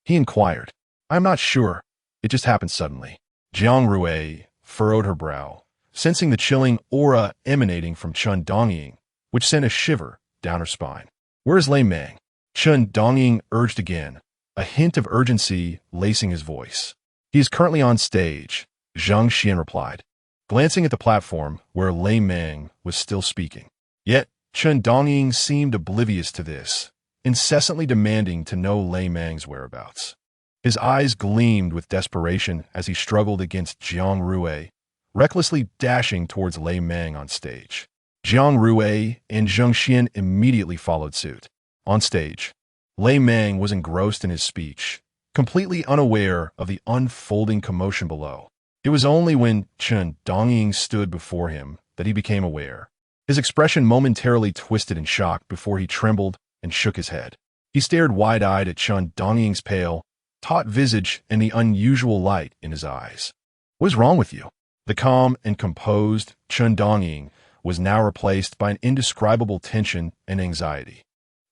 he inquired. "I am not sure. It just happened suddenly." Jiang Rui furrowed her brow, sensing the chilling aura emanating from Chun Dongying, which sent a shiver down her spine. "Where is Lei Mang?" Chun Dongying urged again, a hint of urgency lacing his voice. "He is currently on stage," Zheng Xian replied, glancing at the platform where Lei Mang was still speaking. Yet Chun Dongying seemed oblivious to this, incessantly demanding to know Lei Mang's whereabouts. His eyes gleamed with desperation as he struggled against Jiang Rui, recklessly dashing towards Lei Mang on stage. Jiang Rui and Zheng Xian immediately followed suit. On stage, Lei Mang was engrossed in his speech, completely unaware of the unfolding commotion below. It was only when Chun Dongying stood before him that he became aware. His expression momentarily twisted in shock before he trembled and shook his head. He stared wide-eyed at Chun Dongying's pale, taut visage and the unusual light in his eyes. "What is wrong with you?" The calm and composed Chun Dongying was now replaced by an indescribable tension and anxiety.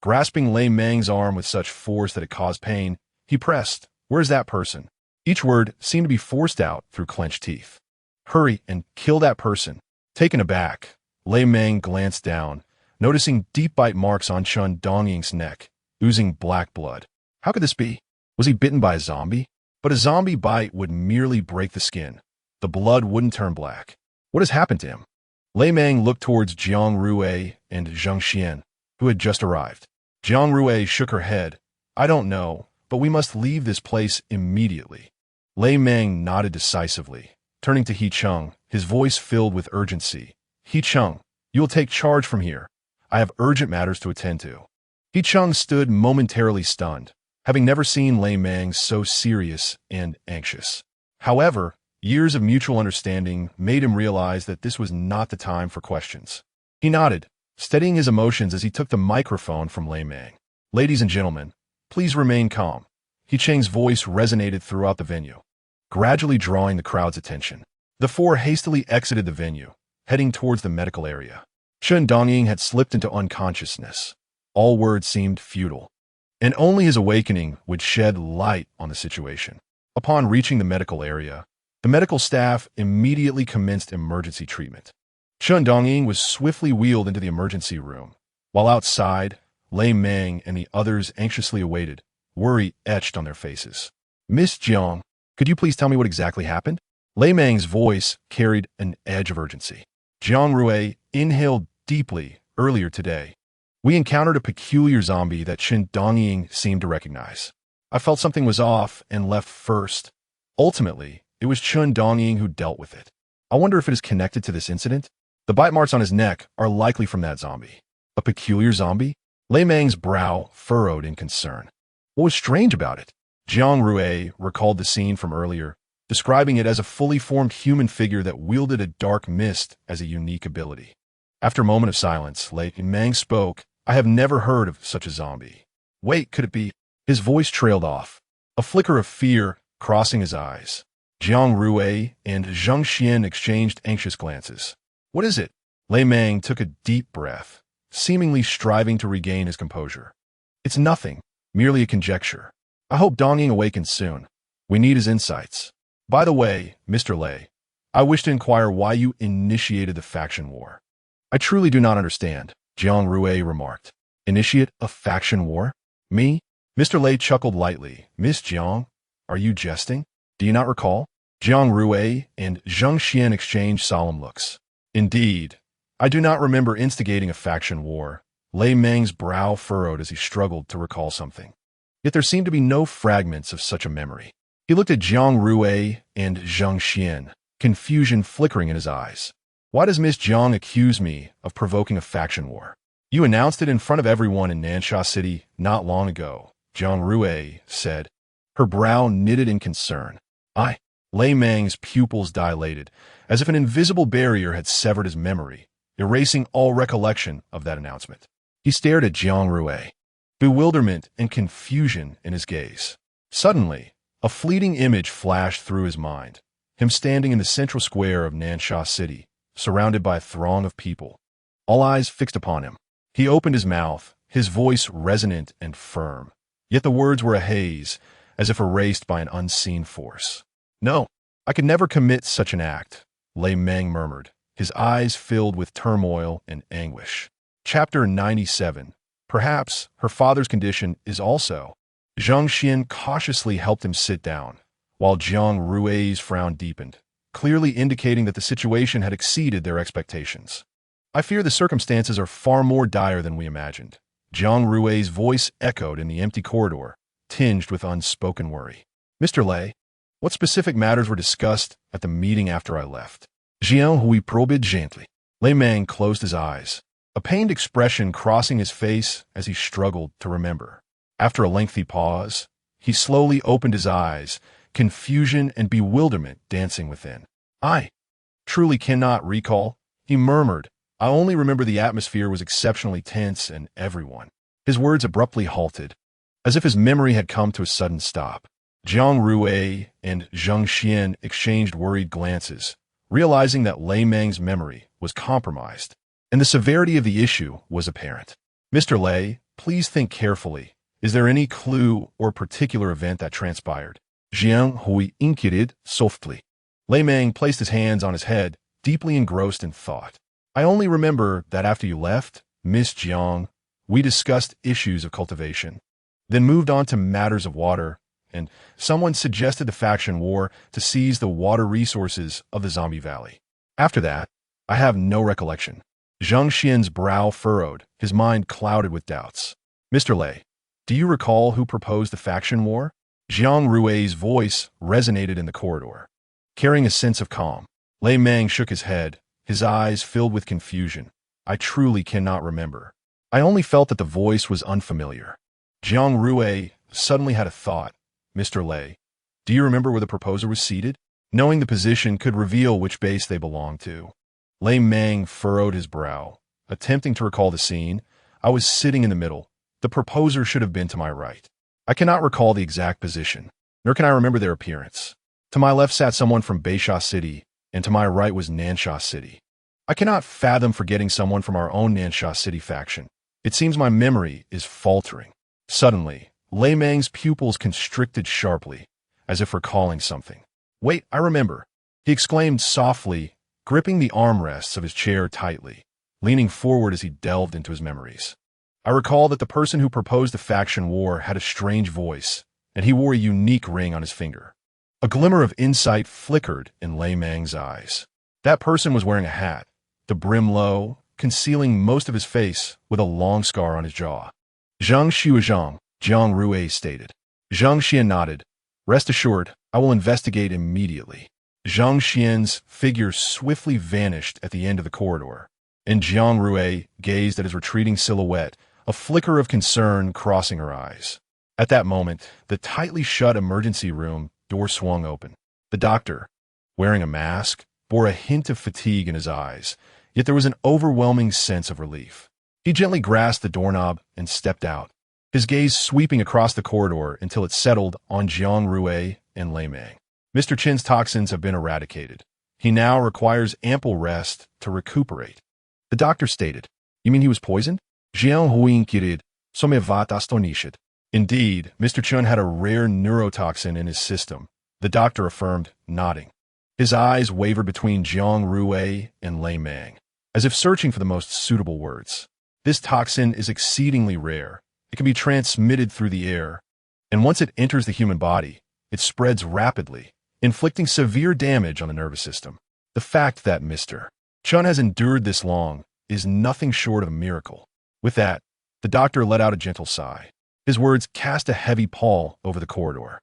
Grasping Lei Mang's arm with such force that it caused pain, he pressed, "Where's that person?" Each word seemed to be forced out through clenched teeth. "Hurry and kill that person." Taken aback, Lei Mang glanced down, noticing deep bite marks on Chun Dongying's neck, oozing black blood. How could this be? Was he bitten by a zombie? But a zombie bite would merely break the skin. The blood wouldn't turn black. What has happened to him? Lei Mang looked towards Jiang Rui and Zheng Xian, who had just arrived. Jiang Rui shook her head. "I don't know, but we must leave this place immediately." Lei Mang nodded decisively, turning to He Chung, his voice filled with urgency. "He Chung, you will take charge from here. I have urgent matters to attend to." He Chung stood momentarily stunned, having never seen Lei Mang so serious and anxious. However, years of mutual understanding made him realize that this was not the time for questions. He nodded, steadying his emotions as he took the microphone from Lei Mang. "Ladies and gentlemen, please remain calm." He Cheng's voice resonated throughout the venue, gradually drawing the crowd's attention. The four hastily exited the venue, heading towards the medical area. Chun Dongying had slipped into unconsciousness. All words seemed futile, and only his awakening would shed light on the situation. Upon reaching the medical area, the medical staff immediately commenced emergency treatment. Chun Dongying was swiftly wheeled into the emergency room, while outside, Lei Mang and the others anxiously awaited, worry etched on their faces. "Miss Jiang, could you please tell me what exactly happened?" Lei Mang's voice carried an edge of urgency. Jiang Rui inhaled deeply earlier today. "We encountered a peculiar zombie that Chun Dongying seemed to recognize. I felt something was off and left first. Ultimately, it was Chun Dongying who dealt with it. I wonder if it is connected to this incident. The bite marks on his neck are likely from that zombie." "A peculiar zombie?" Lei Mang's brow furrowed in concern. What was strange about it? Jiang Rui recalled the scene from earlier, describing it as a fully formed human figure that wielded a dark mist as a unique ability. After a moment of silence, Lei Mang spoke. "I have never heard of such a zombie." "Wait, could it be?" His voice trailed off, a flicker of fear crossing his eyes. Jiang Rui and Zheng Xian exchanged anxious glances. "What is it?" Lei Mang took a deep breath, seemingly striving to regain his composure. "It's nothing, merely a conjecture. I hope Dongying awakens soon. We need his insights. By the way, Mr. Lei, I wish to inquire why you initiated the faction war." "I truly do not understand," Jiang Rui remarked. "Initiate a faction war? Me?" Mr. Lei chuckled lightly. "Miss Jiang, are you jesting? Do you not recall?" Jiang Rui and Zheng Xian exchanged solemn looks. "Indeed, I do not remember instigating a faction war. Lei Meng's brow furrowed as he struggled to recall something. Yet there seemed to be no fragments of such a memory. He looked at Jiang Rui and Zhang Xian, confusion flickering in his eyes. Why does Miss Jiang accuse me of provoking a faction war? You announced it in front of everyone in Nansha City not long ago, Jiang Rui said, her brow knitted in concern. Lei Meng's pupils dilated, as if an invisible barrier had severed his memory, erasing all recollection of that announcement. He stared at Jiang Rui, bewilderment and confusion in his gaze. Suddenly, a fleeting image flashed through his mind, him standing in the central square of Nansha City, surrounded by a throng of people, all eyes fixed upon him. He opened his mouth, his voice resonant and firm, yet the words were a haze, as if erased by an unseen force. No, I could never commit such an act, Lei Meng murmured, his eyes filled with turmoil and anguish. Chapter 97. Perhaps her father's condition is also. Zhang Xian cautiously helped him sit down, while Jiang Rui's frown deepened, clearly indicating that the situation had exceeded their expectations. I fear the circumstances are far more dire than we imagined. Jiang Rui's voice echoed in the empty corridor, tinged with unspoken worry. Mr. Lei, what specific matters were discussed at the meeting after I left? Jiang Rui probed gently. Lei Meng closed his eyes, a pained expression crossing his face as he struggled to remember. After a lengthy pause, he slowly opened his eyes, confusion and bewilderment dancing within. I truly cannot recall, he murmured. I only remember the atmosphere was exceptionally tense and everyone. His words abruptly halted, as if his memory had come to a sudden stop. Jiang Rui and Zhang Xian exchanged worried glances, realizing that Lei Meng's memory was compromised, and the severity of the issue was apparent. Mr. Lei, please think carefully. Is there any clue or particular event that transpired? Jiang Rui inquired softly. Lei Meng placed his hands on his head, deeply engrossed in thought. I only remember that after you left, Miss Jiang, we discussed issues of cultivation, then moved on to matters of water, and someone suggested the faction war to seize the water resources of the zombie valley. After that, I have no recollection. Zhang Xian's brow furrowed, his mind clouded with doubts. Mr. Lei, do you recall who proposed the faction war? Jiang Rui's voice resonated in the corridor, carrying a sense of calm. Lei Meng shook his head, his eyes filled with confusion. I truly cannot remember. I only felt that the voice was unfamiliar. Jiang Rui suddenly had a thought. Mr. Lei, do you remember where the proposer was seated? Knowing the position could reveal which base they belonged to. Lei Meng furrowed his brow, attempting to recall the scene. I was sitting in the middle. The proposer should have been to my right. I cannot recall the exact position, nor can I remember their appearance. To my left sat someone from Baisha City, and to my right was Nansha City. I cannot fathom forgetting someone from our own Nansha City faction. It seems my memory is faltering. Suddenly, Lei Meng's pupils constricted sharply, as if recalling something. Wait, I remember, he exclaimed softly, gripping the armrests of his chair tightly, leaning forward as he delved into his memories. I recall that the person who proposed the faction war had a strange voice, and he wore a unique ring on his finger. A glimmer of insight flickered in Lei Meng's eyes. That person was wearing a hat, the brim low, concealing most of his face with a long scar on his jaw. Zhang Xiuzhang, Jiang Rui stated. Zhang Xian nodded. Rest assured, I will investigate immediately. Zhang Xian's figure swiftly vanished at the end of the corridor, and Jiang Rui gazed at his retreating silhouette, a flicker of concern crossing her eyes. At that moment, the tightly shut emergency room door swung open. The doctor, wearing a mask, bore a hint of fatigue in his eyes, yet there was an overwhelming sense of relief. He gently grasped the doorknob and stepped out, his gaze sweeping across the corridor until it settled on Jiang Rui and Lei Meng. Mr. Chen's toxins have been eradicated. He now requires ample rest to recuperate. The doctor stated. You mean he was poisoned? Jiang Rui inquired, somevat astonished. Indeed, Mr. Chen had a rare neurotoxin in his system, the doctor affirmed, nodding. His eyes wavered between Jiang Rui and Lei Meng, as if searching for the most suitable words. This toxin is exceedingly rare. It can be transmitted through the air, and once it enters the human body, it spreads rapidly, inflicting severe damage on the nervous system. The fact that Mr. Chen has endured this long is nothing short of a miracle. With that, the doctor let out a gentle sigh. His words cast a heavy pall over the corridor.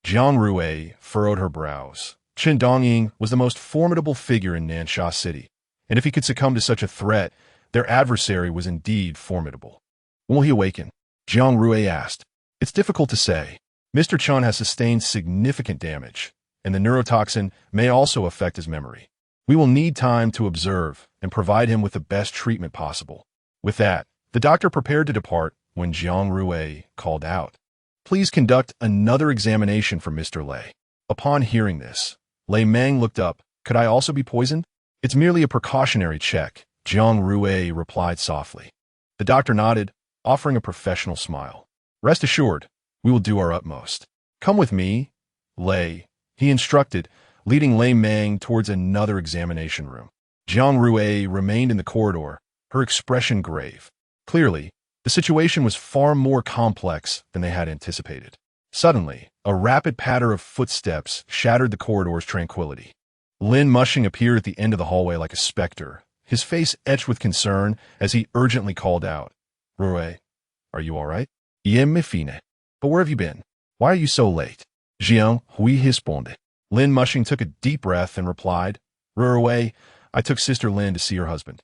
Jiang Rui furrowed her brows. Chen Dongying was the most formidable figure in Nansha City, and if he could succumb to such a threat, their adversary was indeed formidable. When will he awaken? Jiang Rui asked. It's difficult to say. Mr. Chen has sustained significant damage, and the neurotoxin may also affect his memory. We will need time to observe and provide him with the best treatment possible. With that, the doctor prepared to depart when Jiang Rui called out, Please conduct another examination for Mr. Lei. Upon hearing this, Lei Meng looked up. Could I also be poisoned? It's merely a precautionary check, Jiang Rui replied softly. The doctor nodded, offering a professional smile. Rest assured, we will do our utmost. Come with me, Lei, he instructed, leading Lei Meng towards another examination room. Jiang Rui remained in the corridor, her expression grave. Clearly, the situation was far more complex than they had anticipated. Suddenly, a rapid patter of footsteps shattered the corridor's tranquility. Lin Mushing appeared at the end of the hallway like a specter, his face etched with concern as he urgently called out, Rui, are you all right? Yen me fine. But where have you been? Why are you so late? Jiang Rui responded. Lin Mushing took a deep breath and replied, Rui, I took Sister Lin to see her husband.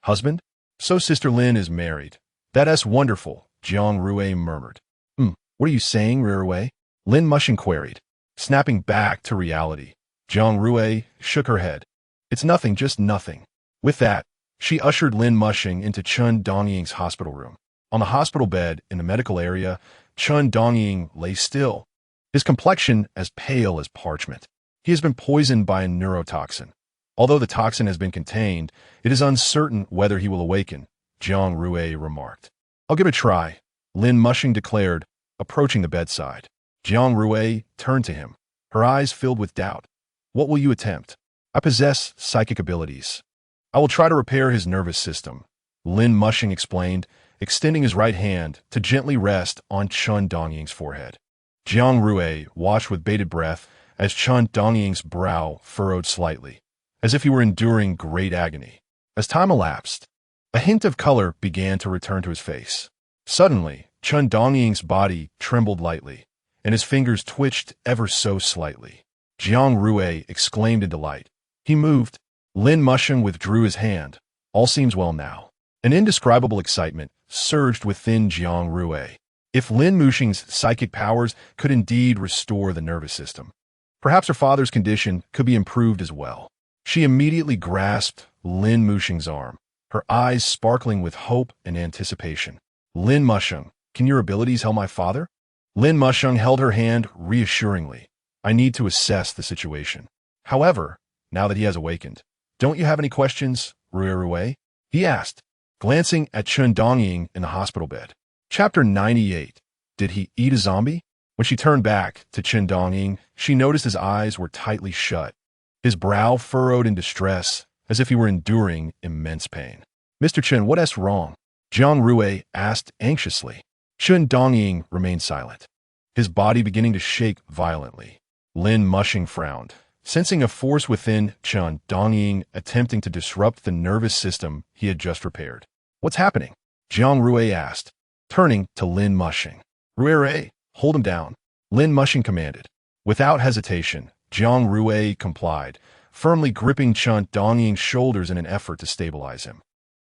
Husband? So Sister Lin is married. That's wonderful, Jiang Rui murmured. What are you saying, Rui? Lin Mushing queried. Snapping back to reality, Jiang Rui shook her head. It's nothing, just nothing. With that, she ushered Lin Mushing into Chen Dongying's hospital room. On the hospital bed in the medical area, Chen Dongying lay still, his complexion as pale as parchment. He has been poisoned by a neurotoxin. Although the toxin has been contained, it is uncertain whether he will awaken, Jiang Rui remarked. I'll give it a try, Lin Mushing declared, approaching the bedside. Jiang Rui turned to him, her eyes filled with doubt. What will you attempt? I possess psychic abilities. I will try to repair his nervous system, Lin Mushing explained, extending his right hand to gently rest on Chen Dongying's forehead. Jiang Rui watched with bated breath as Chen Dongying's brow furrowed slightly, as if he were enduring great agony. As time elapsed, a hint of color began to return to his face. Suddenly, Chen Dongying's body trembled lightly, and his fingers twitched ever so slightly. Jiang Rui exclaimed in delight. He moved. Lin Mushing withdrew his hand. All seems well now. An indescribable excitement surged within Jiang Rui. If Lin Mushing's psychic powers could indeed restore the nervous system, perhaps her father's condition could be improved as well. She immediately grasped Lin Mushing's arm, her eyes sparkling with hope and anticipation. Lin Mushing, can your abilities help my father? Lin Mushing held her hand reassuringly. I need to assess the situation. However, now that he has awakened, don't you have any questions, Rui? He asked, glancing at Chen Dongying in the hospital bed. Chapter 98. Did he eat a zombie? When she turned back to Chen Dongying, she noticed his eyes were tightly shut, his brow furrowed in distress, as if he were enduring immense pain. Mr. Chen, what's wrong? Jiang Rui asked anxiously. Chen Dongying remained silent, his body beginning to shake violently. Lin Mushing frowned, sensing a force within Chen Dongying attempting to disrupt the nervous system he had just repaired. What's happening? Jiang Rui asked, turning to Lin Mushing. Rui, hold him down, Lin Mushing commanded. Without hesitation, Jiang Rui complied, firmly gripping Chen Dongying's shoulders in an effort to stabilize him.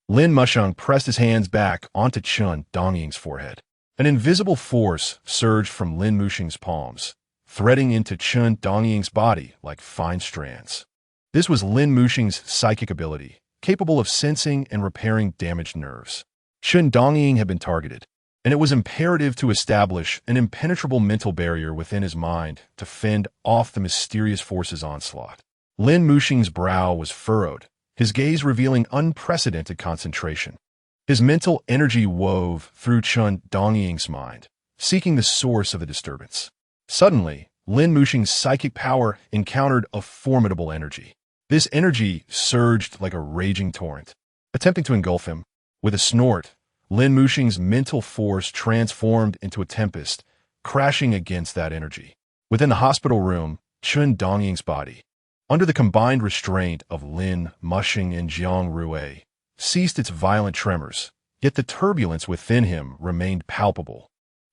Lin Mushing pressed his hands back onto Chen Dongying's forehead. An invisible force surged from Lin Mushing's palms, threading into Chen Dongying's body like fine strands. This was Lin Mushing's psychic ability, capable of sensing and repairing damaged nerves. Chen Dongying had been targeted, and it was imperative to establish an impenetrable mental barrier within his mind to fend off the mysterious force's onslaught. Lin Mushing's brow was furrowed, his gaze revealing unprecedented concentration. His mental energy wove through Chen Dongying's mind, seeking the source of the disturbance. Suddenly, Lin Mushing's psychic power encountered a formidable energy. This energy surged like a raging torrent, attempting to engulf him. With a snort, Lin Mushing's mental force transformed into a tempest, crashing against that energy. Within the hospital room, Chen Dongying's body, under the combined restraint of Lin Mushing and Jiang Rui, ceased its violent tremors, yet the turbulence within him remained palpable.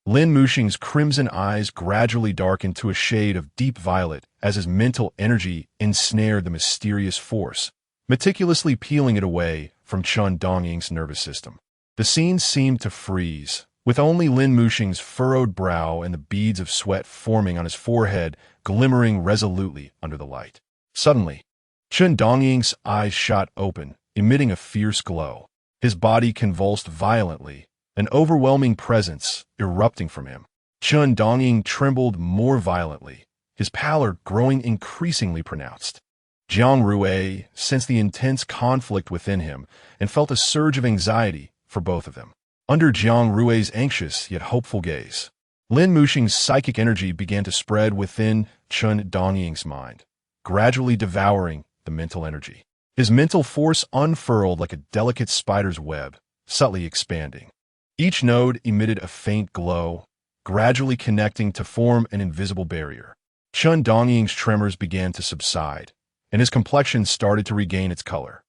Lin Muxing's crimson eyes gradually darkened to a shade of deep violet as his mental energy ensnared the mysterious force, meticulously peeling it away from Chen Dongying's nervous system. The scene seemed to freeze, with only Lin Muxing's furrowed brow and the beads of sweat forming on his forehead glimmering resolutely under the light. Suddenly, Chen Dongying's eyes shot open, emitting a fierce glow. His body convulsed violently, an overwhelming presence erupting from him. Chen Dongying trembled more violently, his pallor growing increasingly pronounced. Jiang Rui sensed the intense conflict within him and felt a surge of anxiety for both of them. Under Jiang Rui's anxious yet hopeful gaze, Lin Muxing's psychic energy began to spread within Chen Dongying's mind, gradually devouring the mental energy. His mental force unfurled like a delicate spider's web, subtly expanding. Each node emitted a faint glow, gradually connecting to form an invisible barrier. Chen Dongying's tremors began to subside, and his complexion started to regain its color.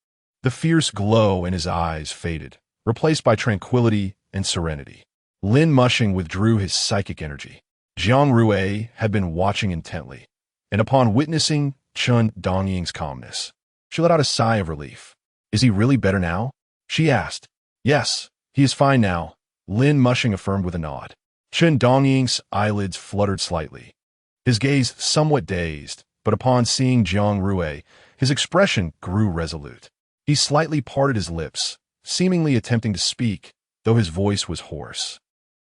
The fierce glow in his eyes faded, replaced by tranquility and serenity. Lin Muxing withdrew his psychic energy. Jiang Rui had been watching intently, and upon witnessing Chen Dongying's calmness, she let out a sigh of relief. "Is he really better now?" she asked. "Yes, he is fine now," Lin Muxing affirmed with a nod. Chen Dongying's eyelids fluttered slightly, his gaze somewhat dazed, but upon seeing Jiang Rui, his expression grew resolute. He slightly parted his lips, seemingly attempting to speak, though his voice was hoarse.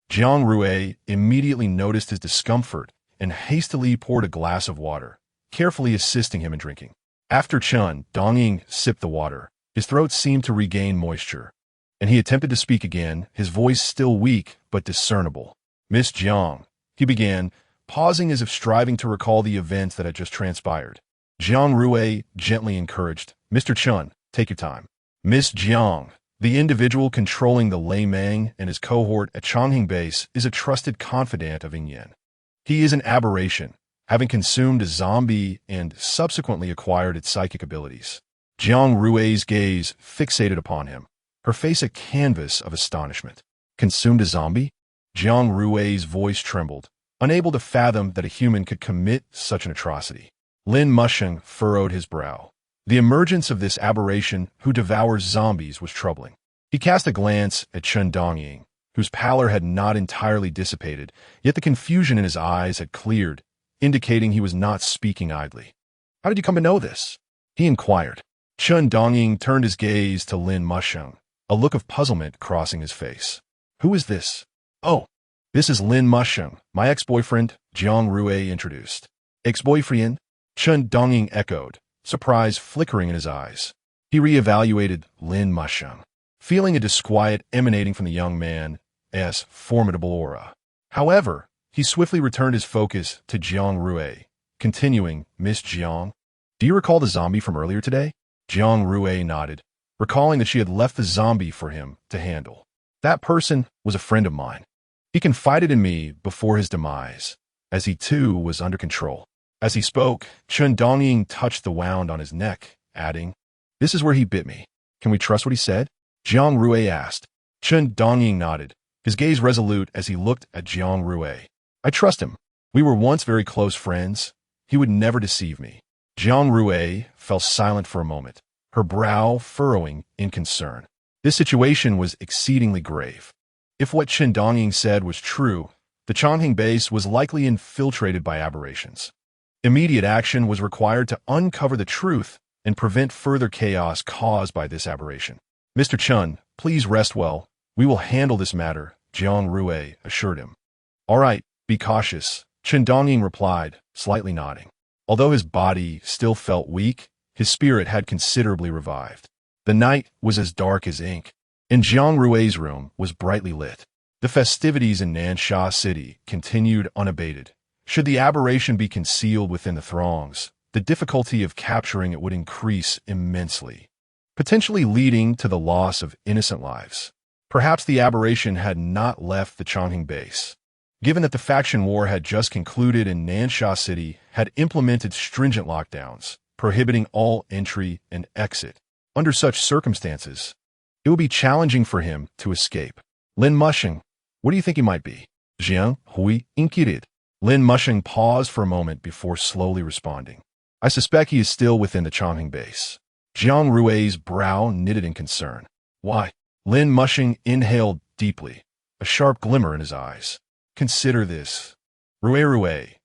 Jiang Rui immediately noticed his discomfort and hastily poured a glass of water, carefully assisting him in drinking. After Chen Dongying sipped the water, his throat seemed to regain moisture, and he attempted to speak again, his voice still weak but discernible. "Miss Jiang," he began, pausing as if striving to recall the events that had just transpired. Jiang Rui gently encouraged, "Mr. Chen, take your time." Miss Jiang, the individual controlling the Lei Meng and his cohort at Chang'ing Base, is a trusted confidant of Yin. He is an aberration, having consumed a zombie and subsequently acquired its psychic abilities. Jiang Rui's gaze fixated upon him, her face a canvas of astonishment. "Consumed a zombie?" Jiang Rui's voice trembled, unable to fathom that a human could commit such an atrocity. Lin Muxing furrowed his brow. The emergence of this aberration who devours zombies was troubling. He cast a glance at Chen Dongying, whose pallor had not entirely dissipated, yet the confusion in his eyes had cleared, indicating he was not speaking idly. "How did you come to know this?" he inquired. Chen Dongying turned his gaze to Lin Muxing, a look of puzzlement crossing his face. "Who is this?" "Oh, this is Lin Muxing, my ex-boyfriend," Jiang Rui introduced. "Ex-boyfriend?" Chen Dongying echoed, surprise flickering in his eyes. He reevaluated Lin Muxing, feeling a disquiet emanating from the young man's formidable aura. However, he swiftly returned his focus to Jiang Rui, continuing, "Miss Jiang, do you recall the zombie from earlier today?" Jiang Rui nodded, recalling that she had left the zombie for him to handle. "That person was a friend of mine. He confided in me before his demise, as he too was under control." As he spoke, Chen Dongying touched the wound on his neck, adding, "This is where he bit me. Can we trust what he said?" Jiang Rui asked. Chen Dongying nodded, his gaze resolute as he looked at Jiang Rui. "I trust him. We were once very close friends. He would never deceive me." Jiang Rui fell silent for a moment, her brow furrowing in concern. This situation was exceedingly grave. If what Chen Dongying said was true, the Chang'ing base was likely infiltrated by aberrations. Immediate action was required to uncover the truth and prevent further chaos caused by this aberration. "Mr. Chen, please rest well. We will handle this matter," Jiang Rui assured him. "All right, be cautious," Chen Dongying replied, slightly nodding. Although his body still felt weak, his spirit had considerably revived. The night was as dark as ink, and Jiang Rui's room was brightly lit. The festivities in Nansha City continued unabated. Should the aberration be concealed within the throngs, the difficulty of capturing it would increase immensely, potentially leading to the loss of innocent lives. Perhaps the aberration had not left the Chang'ing base, given that the faction war had just concluded and Nansha City had implemented stringent lockdowns, prohibiting all entry and exit. Under such circumstances, It would be challenging for him to escape. Lin Mushing, what do you think he might be? Jiang Rui inquired. Lin Mushing paused for a moment before slowly responding. I suspect he is still within the Chongqing base. Jiang Rui's brow knitted in concern. Why? Lin Mushing inhaled deeply, a sharp glimmer in his eyes. Consider this. Rui,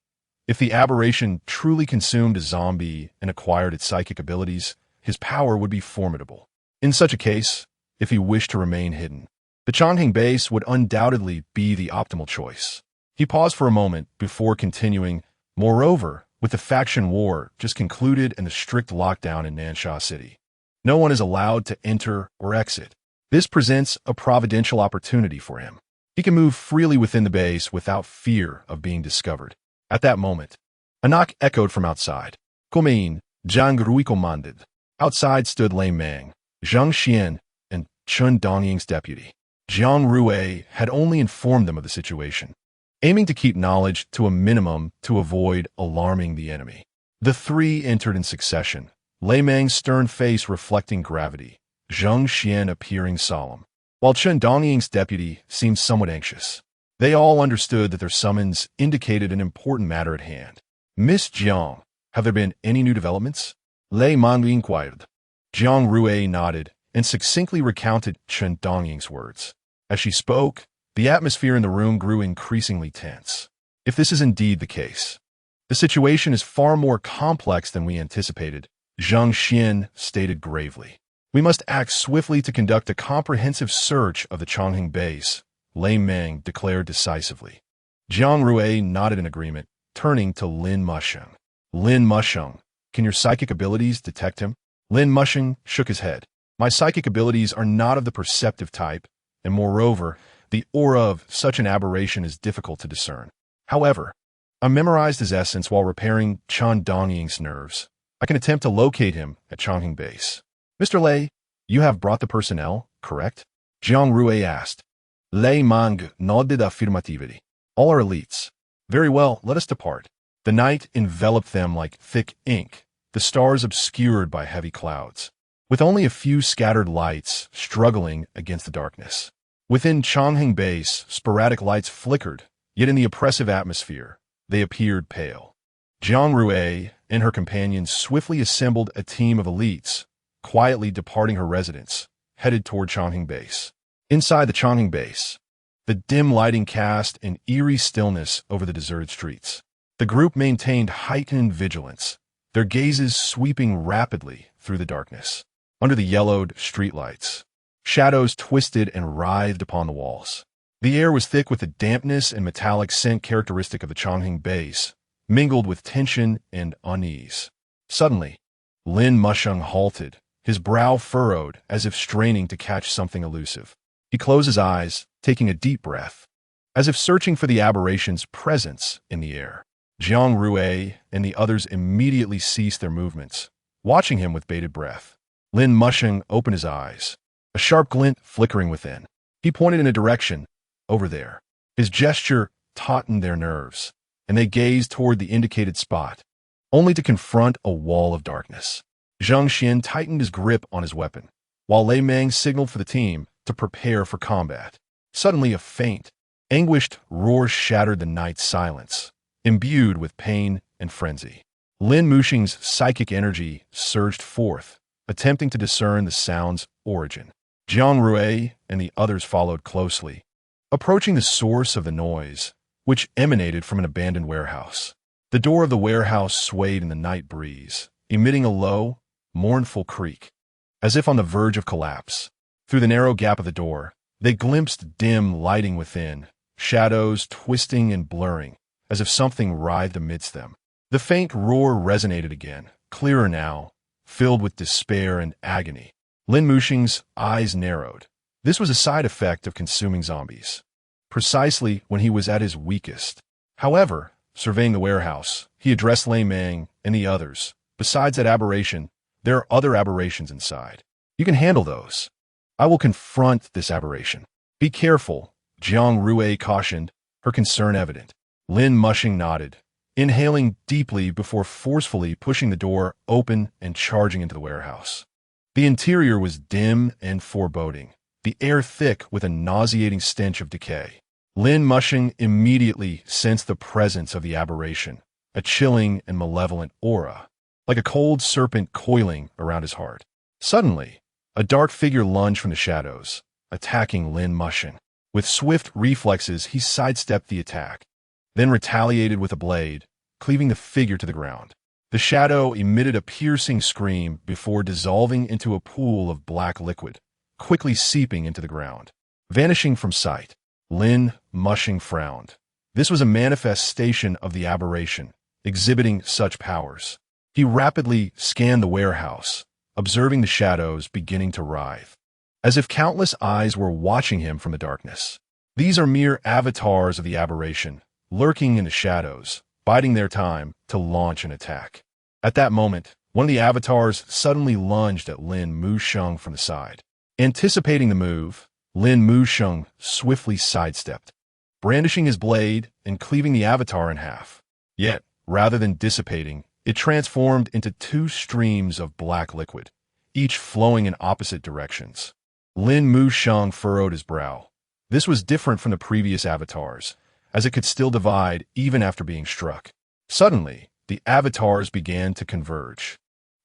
if the aberration truly consumed a zombie and acquired its psychic abilities, his power would be formidable. In such a case, if he wished to remain hidden, the Chongqing base would undoubtedly be the optimal choice. He paused for a moment before continuing. Moreover, with the faction war just concluded and the strict lockdown in Nansha City, no one is allowed to enter or exit. This presents a providential opportunity for him. He can move freely within the base without fear of being discovered. At that moment, a knock echoed from outside. Come in, Jiang Rui commanded. Outside stood Lei Mang, Zhang Xian, and Chun Dongying's deputy. Jiang Rui had only informed them of the situation, aiming to keep knowledge to a minimum to avoid alarming the enemy. The three entered in succession, Lei Mang's stern face reflecting gravity, Zhang Xian appearing solemn, while Chun Dongying's deputy seemed somewhat anxious. They all understood that their summons indicated an important matter at hand. Miss Jiang, have there been any new developments? Lei Mang inquired. Jiang Rui nodded and succinctly recounted Chun Dongying's words. As she spoke, the atmosphere in the room grew increasingly tense. If this is indeed the case, the situation is far more complex than we anticipated, Zhang Xian stated gravely. We must act swiftly to conduct a comprehensive search of the Chongqing base, Lei Mang declared decisively. Jiang Rui nodded in agreement, turning to Lin Mushing. Lin Mushing, can your psychic abilities detect him? Lin Mushing shook his head. My psychic abilities are not of the perceptive type, and moreover, the aura of such an aberration is difficult to discern. However, I memorized his essence while repairing Chun Dongying's nerves. I can attempt to locate him at Chongqing base. Mr. Lei, you have brought the personnel, correct? Jiang Rui asked. Lei Mang nodded affirmatively. All are elites. Very well, let us depart. The night enveloped them like thick ink, the stars obscured by heavy clouds, with only a few scattered lights struggling against the darkness. Within Chongqing base, sporadic lights flickered, yet in the oppressive atmosphere, they appeared pale. Jiang Rui and her companions swiftly assembled a team of elites, quietly departing her residence, headed toward Chongqing base. Inside the Chongqing base, the dim lighting cast an eerie stillness over the deserted streets. The group maintained heightened vigilance, their gazes sweeping rapidly through the darkness. Under the yellowed streetlights, shadows twisted and writhed upon the walls. The air was thick with the dampness and metallic scent characteristic of the Chongqing base, mingled with tension and unease. Suddenly, Lin Mushing halted, his brow furrowed as if straining to catch something elusive. He closed his eyes, taking a deep breath, as if searching for the aberration's presence in the air. Jiang Rui and the others immediately ceased their movements, watching him with bated breath. Lin Mushing opened his eyes, a sharp glint flickering within. He pointed in a direction, over there. His gesture tautened their nerves, and they gazed toward the indicated spot, only to confront a wall of darkness. Zhang Xian tightened his grip on his weapon, while Lei Mang signaled for the team to prepare for combat. Suddenly a faint, anguished roar shattered the night's silence, imbued with pain and frenzy. Lin Mushing's psychic energy surged forth, attempting to discern the sound's origin. Jiang Rui and the others followed closely, approaching the source of the noise, which emanated from an abandoned warehouse. The door of the warehouse swayed in the night breeze, emitting a low, mournful creak, as if on the verge of collapse. Through the narrow gap of the door, they glimpsed dim lighting within, shadows twisting and blurring, as if something writhed amidst them. The faint roar resonated again, clearer now, filled with despair and agony. Lin Mushing's eyes narrowed. This was a side effect of consuming zombies, precisely when he was at his weakest. However, surveying the warehouse, he addressed Lei Mang and the others. Besides that aberration, there are other aberrations inside. You can handle those. I will confront this aberration. Be careful, Jiang Rui cautioned, her concern evident. Lin Mushing nodded, inhaling deeply before forcefully pushing the door open and charging into the warehouse. The interior was dim and foreboding, the air thick with a nauseating stench of decay. Lin Mushing immediately sensed the presence of the aberration, a chilling and malevolent aura, like a cold serpent coiling around his heart. Suddenly, a dark figure lunged from the shadows, attacking Lin Mushing. With swift reflexes, he sidestepped the attack, then retaliated with a blade, cleaving the figure to the ground. The shadow emitted a piercing scream before dissolving into a pool of black liquid, quickly seeping into the ground. Vanishing from sight, Lin Mushing frowned. This was a manifestation of the aberration, exhibiting such powers. He rapidly scanned the warehouse, observing the shadows beginning to writhe, as if countless eyes were watching him from the darkness. These are mere avatars of the aberration, lurking in the shadows, biding their time to launch an attack. At that moment, one of the avatars suddenly lunged at Lin Musheng from the side. Anticipating the move, Lin Musheng swiftly sidestepped, brandishing his blade and cleaving the avatar in half. Yet, rather than dissipating, it transformed into two streams of black liquid, each flowing in opposite directions. Lin Musheng furrowed his brow. This was different from the previous avatars, as it could still divide even after being struck. Suddenly, the avatars began to converge,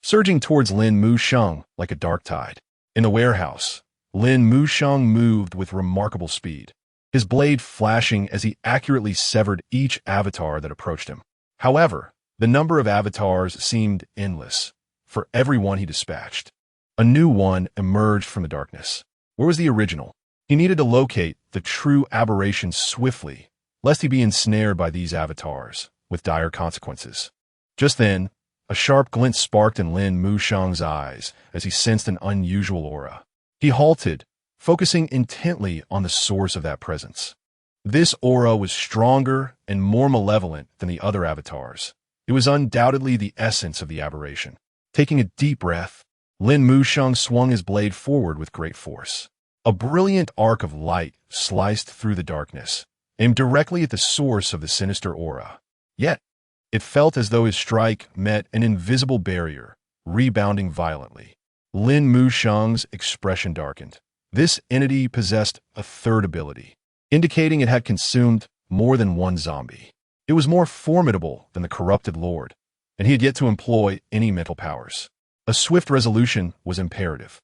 surging towards Lin Musheng like a dark tide. In the warehouse, Lin Musheng moved with remarkable speed, his blade flashing as he accurately severed each avatar that approached him. However, the number of avatars seemed endless. For every one he dispatched, a new one emerged from the darkness. Where was the original? He needed to locate the true aberration swiftly, lest he be ensnared by these avatars, with dire consequences. Just then, a sharp glint sparked in Lin Musheng's eyes as he sensed an unusual aura. He halted, focusing intently on the source of that presence. This aura was stronger and more malevolent than the other avatars. It was undoubtedly the essence of the aberration. Taking a deep breath, Lin Musheng swung his blade forward with great force. A brilliant arc of light sliced through the darkness, aimed directly at the source of the sinister aura. Yet, it felt as though his strike met an invisible barrier, rebounding violently. Lin Musheng's expression darkened. This entity possessed a third ability, indicating it had consumed more than one zombie. It was more formidable than the corrupted lord, and he had yet to employ any mental powers. A swift resolution was imperative.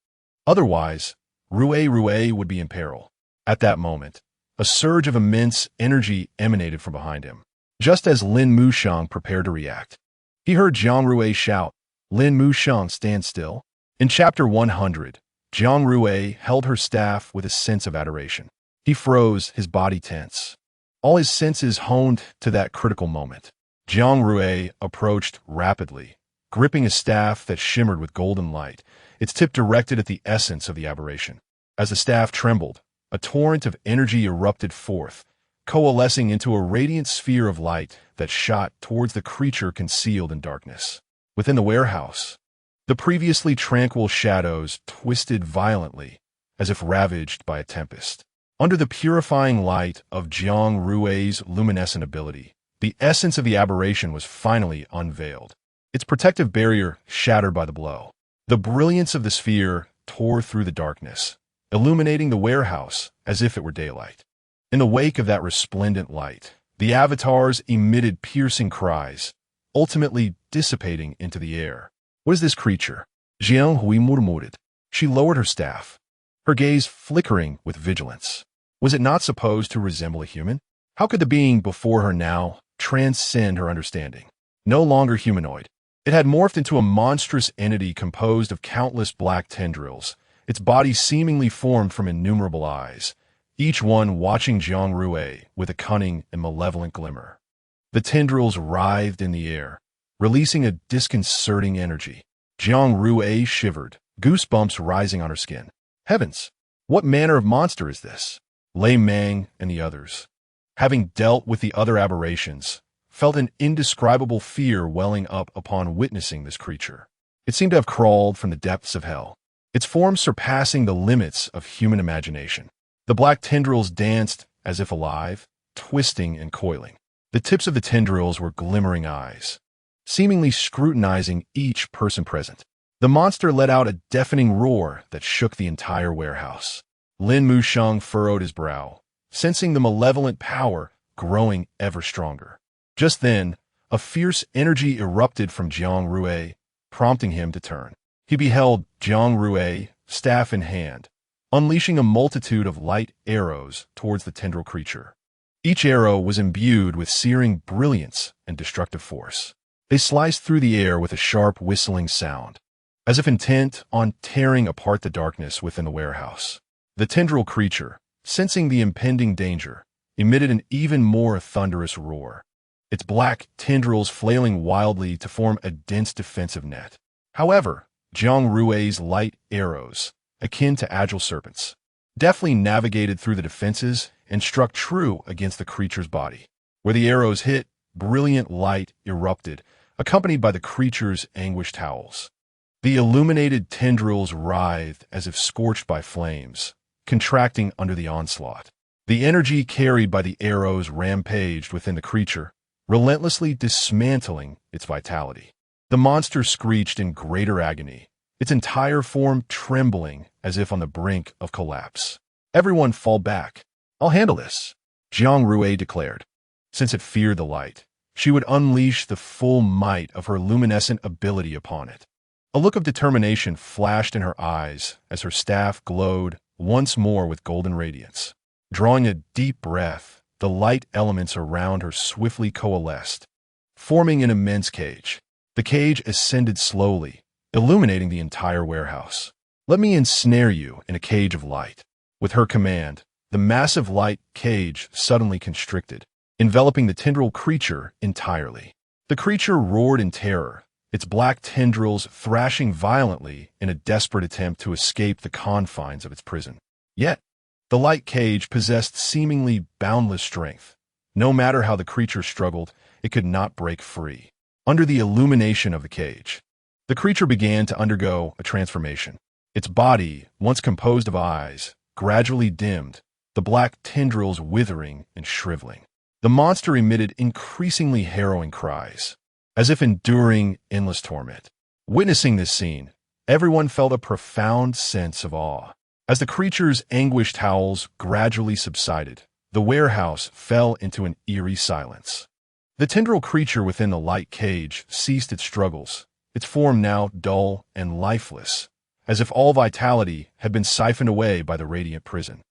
Otherwise, Rui would be in peril. At that moment, a surge of immense energy emanated from behind him. Just as Lin Musheng prepared to react, he heard Jiang Rui shout, "Lin Musheng, stand still." In Chapter 100, Jiang Rui held her staff with a sense of adoration. He froze, his body tense. All his senses honed to that critical moment. Jiang Rui approached rapidly, gripping a staff that shimmered with golden light, its tip directed at the essence of the aberration. As the staff trembled, a torrent of energy erupted forth, coalescing into a radiant sphere of light that shot towards the creature concealed in darkness. Within the warehouse, the previously tranquil shadows twisted violently, as if ravaged by a tempest. Under the purifying light of Jiang Rui's luminescent ability, the essence of the aberration was finally unveiled, its protective barrier shattered by the blow. The brilliance of the sphere tore through the darkness, illuminating the warehouse as if it were daylight. In the wake of that resplendent light, the avatars emitted piercing cries, ultimately dissipating into the air. "What is this creature?" Jiang Rui murmured. She lowered her staff, her gaze flickering with vigilance. Was it not supposed to resemble a human? How could the being before her now transcend her understanding? No longer humanoid, it had morphed into a monstrous entity composed of countless black tendrils, its body seemingly formed from innumerable eyes, each one watching Jiang Rui with a cunning and malevolent glimmer. The tendrils writhed in the air, releasing a disconcerting energy. Jiang Rui shivered, goosebumps rising on her skin. Heavens! What manner of monster is this? Lei Meng and the others, having dealt with the other aberrations, felt an indescribable fear welling up upon witnessing this creature. It seemed to have crawled from the depths of hell, its form surpassing the limits of human imagination. The black tendrils danced as if alive, twisting and coiling. The tips of the tendrils were glimmering eyes, seemingly scrutinizing each person present. The monster let out a deafening roar that shook the entire warehouse. Lin Musheng furrowed his brow, sensing the malevolent power growing ever stronger. Just then, a fierce energy erupted from Jiang Rui, prompting him to turn. He beheld Jiang Rui, staff in hand, unleashing a multitude of light arrows towards the tendril creature. Each arrow was imbued with searing brilliance and destructive force. They sliced through the air with a sharp whistling sound, as if intent on tearing apart the darkness within the warehouse. The tendril creature, sensing the impending danger, emitted an even more thunderous roar, its black tendrils flailing wildly to form a dense defensive net. However, Jiang Rui's light arrows, akin to agile serpents, deftly navigated through the defenses and struck true against the creature's body. Where the arrows hit, brilliant light erupted, accompanied by the creature's anguished howls. The illuminated tendrils writhed as if scorched by flames, contracting under the onslaught. The energy carried by the arrows rampaged within the creature, relentlessly dismantling its vitality. The monster screeched in greater agony, its entire form trembling as if on the brink of collapse. "Everyone fall back. I'll handle this," Jiang Rui declared. Since it feared the light, she would unleash the full might of her luminescent ability upon it. A look of determination flashed in her eyes as her staff glowed once more with golden radiance. Drawing a deep breath, the light elements around her swiftly coalesced, forming an immense cage. The cage ascended slowly, illuminating the entire warehouse. "Let me ensnare you in a cage of light." With her command, the massive light cage suddenly constricted, enveloping the tendril creature entirely. The creature roared in terror, its black tendrils thrashing violently in a desperate attempt to escape the confines of its prison. Yet, the light cage possessed seemingly boundless strength. No matter how the creature struggled, it could not break free. Under the illumination of the cage, the creature began to undergo a transformation. Its body, once composed of eyes, gradually dimmed, the black tendrils withering and shriveling. The monster emitted increasingly harrowing cries, as if enduring endless torment. Witnessing this scene, everyone felt a profound sense of awe. As the creature's anguished howls gradually subsided, the warehouse fell into an eerie silence. The tendril creature within the light cage ceased its struggles, its form now dull and lifeless, as if all vitality had been siphoned away by the radiant prison.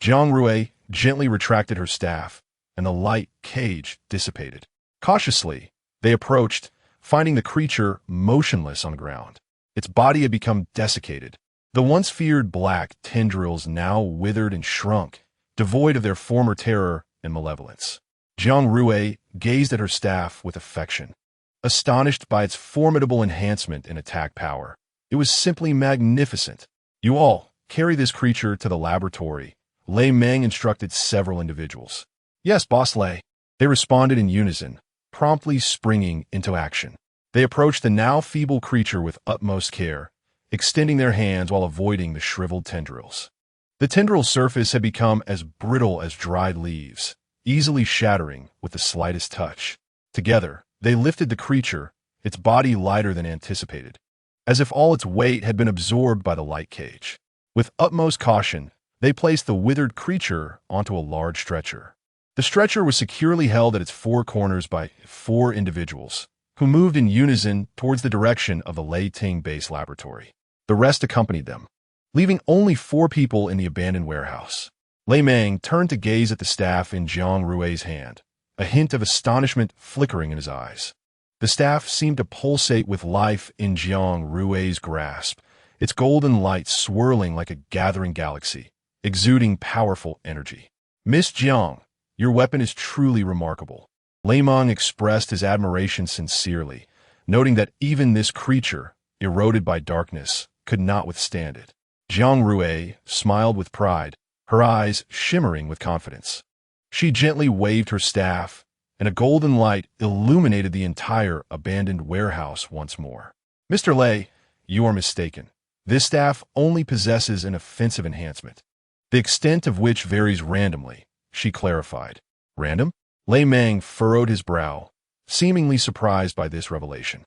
Jiang Rui gently retracted her staff, and the light cage dissipated. Cautiously, they approached, finding the creature motionless on the ground. Its body had become desiccated. The once feared black tendrils now withered and shrunk, devoid of their former terror and malevolence. Jiang Rui gazed at her staff with affection, astonished by its formidable enhancement in attack power. It was simply magnificent. "You all, carry this creature to the laboratory," Lei Meng instructed several individuals. "Yes, Boss Lei," they responded in unison, promptly springing into action. They approached the now feeble creature with utmost care, extending their hands while avoiding the shriveled tendrils. The tendril surface had become as brittle as dried leaves, easily shattering with the slightest touch. Together, they lifted the creature, its body lighter than anticipated, as if all its weight had been absorbed by the light cage. With utmost caution, they placed the withered creature onto a large stretcher. The stretcher was securely held at its four corners by 4 individuals, who moved in unison towards the direction of the Lei Ting base laboratory. The rest accompanied them, leaving only 4 people in the abandoned warehouse. Lei Meng turned to gaze at the staff in Jiang Rui's hand, a hint of astonishment flickering in his eyes. The staff seemed to pulsate with life in Jiang Rui's grasp, its golden light swirling like a gathering galaxy, exuding powerful energy. "Miss Jiang, your weapon is truly remarkable." Lei Meng expressed his admiration sincerely, noting that even this creature, eroded by darkness, could not withstand it. Jiang Rui smiled with pride, her eyes shimmering with confidence. She gently waved her staff, and a golden light illuminated the entire abandoned warehouse once more. "Mr. Lei, you are mistaken. This staff only possesses an offensive enhancement, the extent of which varies randomly," she clarified. "Random?" Lei Meng furrowed his brow, seemingly surprised by this revelation.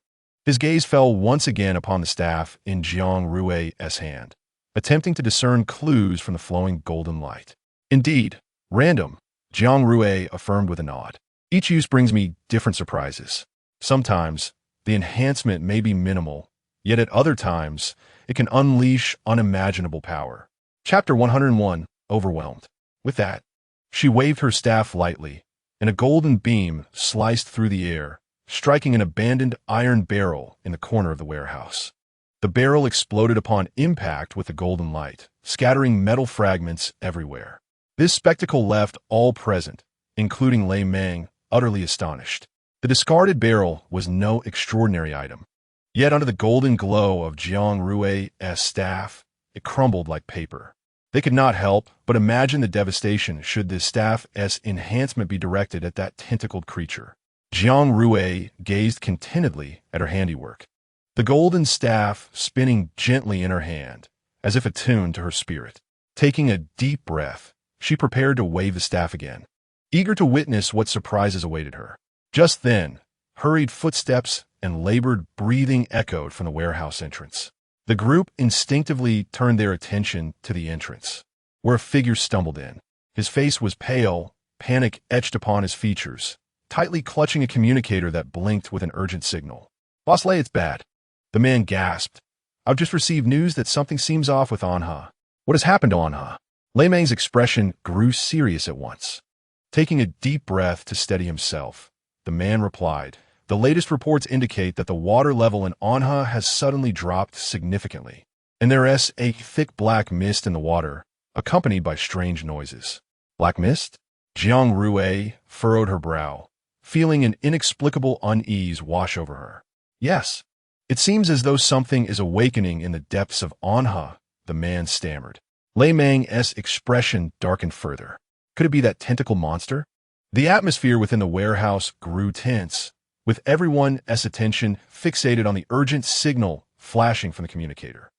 His gaze fell once again upon the staff in Jiang Rui's hand, attempting to discern clues from the flowing golden light. Indeed, random, Jiang Rui affirmed with a nod. Each use brings me different surprises. Sometimes, the enhancement may be minimal, yet at other times, it can unleash unimaginable power. Chapter 101, Overwhelmed. With that, she waved her staff lightly, and a golden beam sliced through the air, striking an abandoned iron barrel in the corner of the warehouse. The barrel exploded upon impact with the golden light, scattering metal fragments everywhere. This spectacle left all present, including Lei Meng, utterly astonished. The discarded barrel was no extraordinary item. Yet under the golden glow of Jiang Rui's staff, it crumbled like paper. They could not help but imagine the devastation should this staff's enhancement be directed at that tentacled creature. Jiang Rui gazed contentedly at her handiwork, the golden staff spinning gently in her hand, as if attuned to her spirit. Taking a deep breath, she prepared to wave the staff again, eager to witness what surprises awaited her. Just then, hurried footsteps and labored breathing echoed from the warehouse entrance. The group instinctively turned their attention to the entrance, where a figure stumbled in. His face was pale, panic etched upon his features, tightly clutching a communicator that blinked with an urgent signal. "Boss Lei, it's bad." The man gasped. "I've just received news that something seems off with Anha." "What has happened to Anha?" Lei Meng's expression grew serious at once. Taking a deep breath to steady himself, the man replied, "The latest reports indicate that the water level in Anha has suddenly dropped significantly, and there is a thick black mist in the water, accompanied by strange noises." "Black mist?" Jiang Rui furrowed her brow, feeling an inexplicable unease wash over her. "Yes. It seems as though something is awakening in the depths of Anha," the man stammered. Lei Meng's expression darkened further. Could it be that tentacle monster? The atmosphere within the warehouse grew tense, with everyone's attention fixated on the urgent signal flashing from the communicator.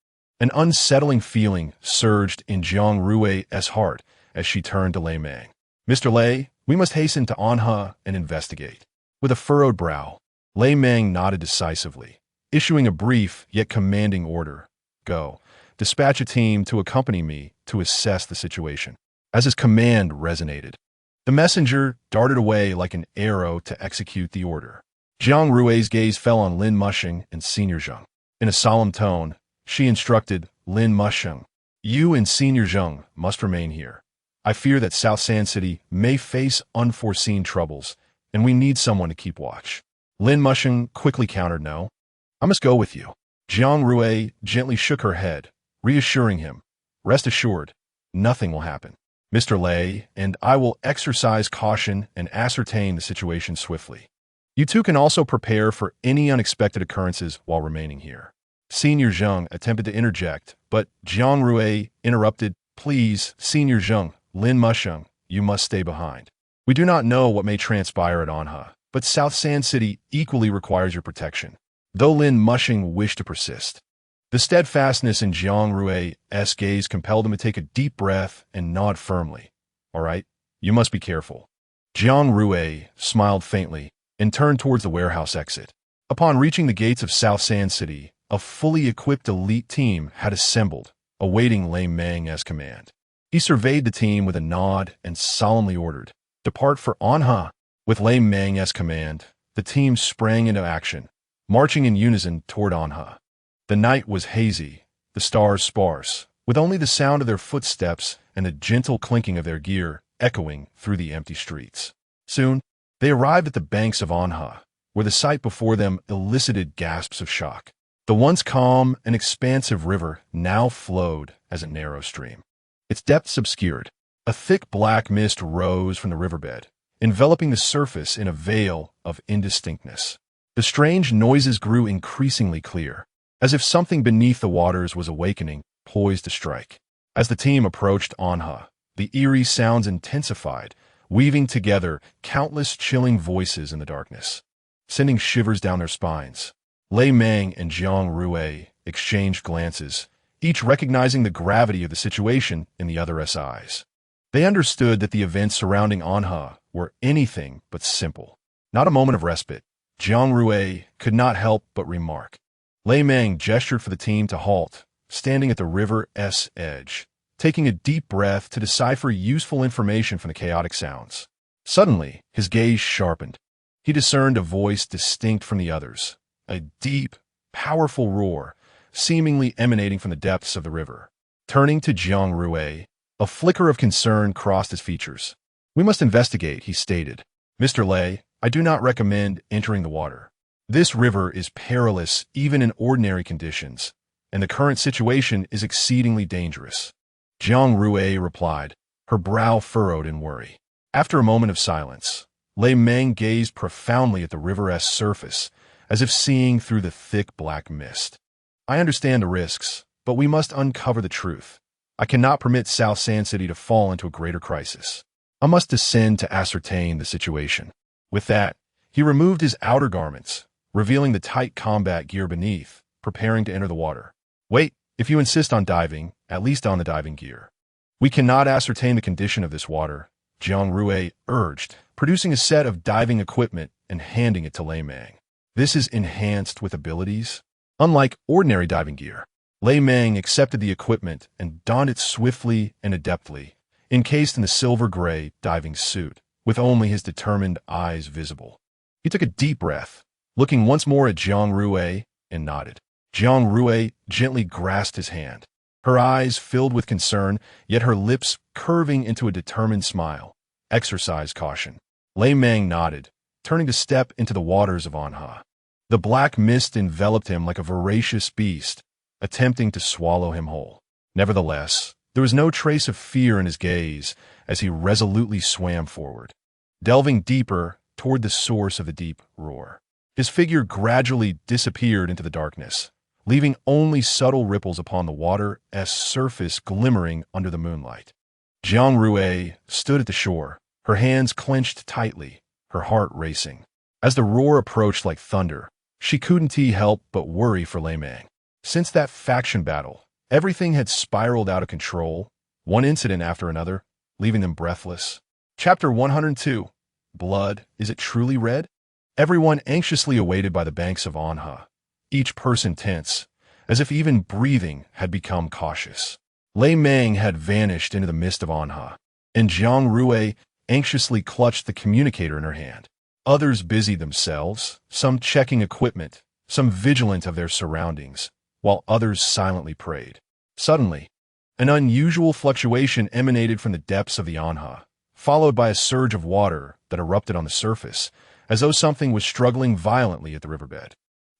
An unsettling feeling surged in Jiang Rui's heart as she turned to Lei Meng. "Mr. Lei, we must hasten to Anha and investigate." With a furrowed brow, Lei Meng nodded decisively, issuing a brief yet commanding order. "Go. Dispatch a team to accompany me to assess the situation." As his command resonated, the messenger darted away like an arrow to execute the order. Jiang Rui's gaze fell on Lin Musheng and Senior Zheng. In a solemn tone, she instructed Lin Musheng, "You and Senior Zheng must remain here. I fear that South Sand City may face unforeseen troubles, and we need someone to keep watch." Lin Musheng quickly countered, "No, I must go with you." Jiang Rui gently shook her head, reassuring him, "Rest assured, nothing will happen. Mr. Lei and I will exercise caution and ascertain the situation swiftly. You two can also prepare for any unexpected occurrences while remaining here." Senior Zheng attempted to interject, but Jiang Rui interrupted. "Please, Senior Zheng, Lin Musheng, you must stay behind. We do not know what may transpire at Anha, but South Sand City equally requires your protection." Though Lin Musheng wished to persist, the steadfastness in Jiang Rui's gaze compelled him to take a deep breath and nod firmly. "All right, you must be careful." Jiang Rui smiled faintly and turned towards the warehouse exit. Upon reaching the gates of South Sand City, a fully equipped elite team had assembled, awaiting Lei Meng's command. He surveyed the team with a nod and solemnly ordered, "Depart for Anha." With Lei Meng's command, the team sprang into action, marching in unison toward Anha. The night was hazy, the stars sparse, with only the sound of their footsteps and the gentle clinking of their gear echoing through the empty streets. Soon, they arrived at the banks of Anha, where the sight before them elicited gasps of shock. The once calm and expansive river now flowed as a narrow stream, its depths obscured. A thick black mist rose from the riverbed, enveloping the surface in a veil of indistinctness. The strange noises grew increasingly clear, as if something beneath the waters was awakening, poised to strike. As the team approached Anha, the eerie sounds intensified, weaving together countless chilling voices in the darkness, sending shivers down their spines. Lei Meng and Jiang Rui exchanged glances, each recognizing the gravity of the situation in the other's eyes. They understood that the events surrounding Anha were anything but simple. Not a moment of respite, Jiang Rui could not help but remark. Lei Meng gestured for the team to halt, standing at the river's edge, taking a deep breath to decipher useful information from the chaotic sounds. Suddenly, his gaze sharpened. He discerned a voice distinct from the others, a deep, powerful roar, seemingly emanating from the depths of the river. Turning to Jiang Rui, a flicker of concern crossed his features. "We must investigate," he stated. "Mr. Lei, I do not recommend entering the water. This river is perilous even in ordinary conditions, and the current situation is exceedingly dangerous." Jiang Rui replied, her brow furrowed in worry. After a moment of silence, Lei Meng gazed profoundly at the river's surface, as if seeing through the thick black mist. "I understand the risks, but we must uncover the truth. I cannot permit South Sand City to fall into a greater crisis. I must descend to ascertain the situation." With that, he removed his outer garments, revealing the tight combat gear beneath, preparing to enter the water. "Wait, if you insist on diving, at least on the diving gear." "We cannot ascertain the condition of this water," Jiang Rui urged, producing a set of diving equipment and handing it to Lei Meng. "This is enhanced with abilities, unlike ordinary diving gear." Lei Meng accepted the equipment and donned it swiftly and adeptly, encased in the silver-gray diving suit, with only his determined eyes visible. He took a deep breath, looking once more at Jiang Rui, and nodded. Jiang Rui gently grasped his hand, her eyes filled with concern, yet her lips curving into a determined smile. "Exercise caution." Lei Meng nodded, turning to step into the waters of Anha. The black mist enveloped him like a voracious beast, attempting to swallow him whole. Nevertheless, there was no trace of fear in his gaze as he resolutely swam forward, delving deeper toward the source of the deep roar. His figure gradually disappeared into the darkness, leaving only subtle ripples upon the water's surface glimmering under the moonlight. Jiang Rui stood at the shore, her hands clenched tightly, her heart racing. As the roar approached like thunder, she couldn't help but worry for Lei Meng. Since that faction battle, everything had spiraled out of control, one incident after another, leaving them breathless. Chapter 102. Blood, is it truly red? Everyone anxiously awaited by the banks of Anha, each person tense, as if even breathing had become cautious. Lei Meng had vanished into the mist of Anha, and Jiang Rui anxiously clutched the communicator in her hand. Others busied themselves, some checking equipment, some vigilant of their surroundings, while others silently prayed. Suddenly, an unusual fluctuation emanated from the depths of the Anha, followed by a surge of water that erupted on the surface, as though something was struggling violently at the riverbed.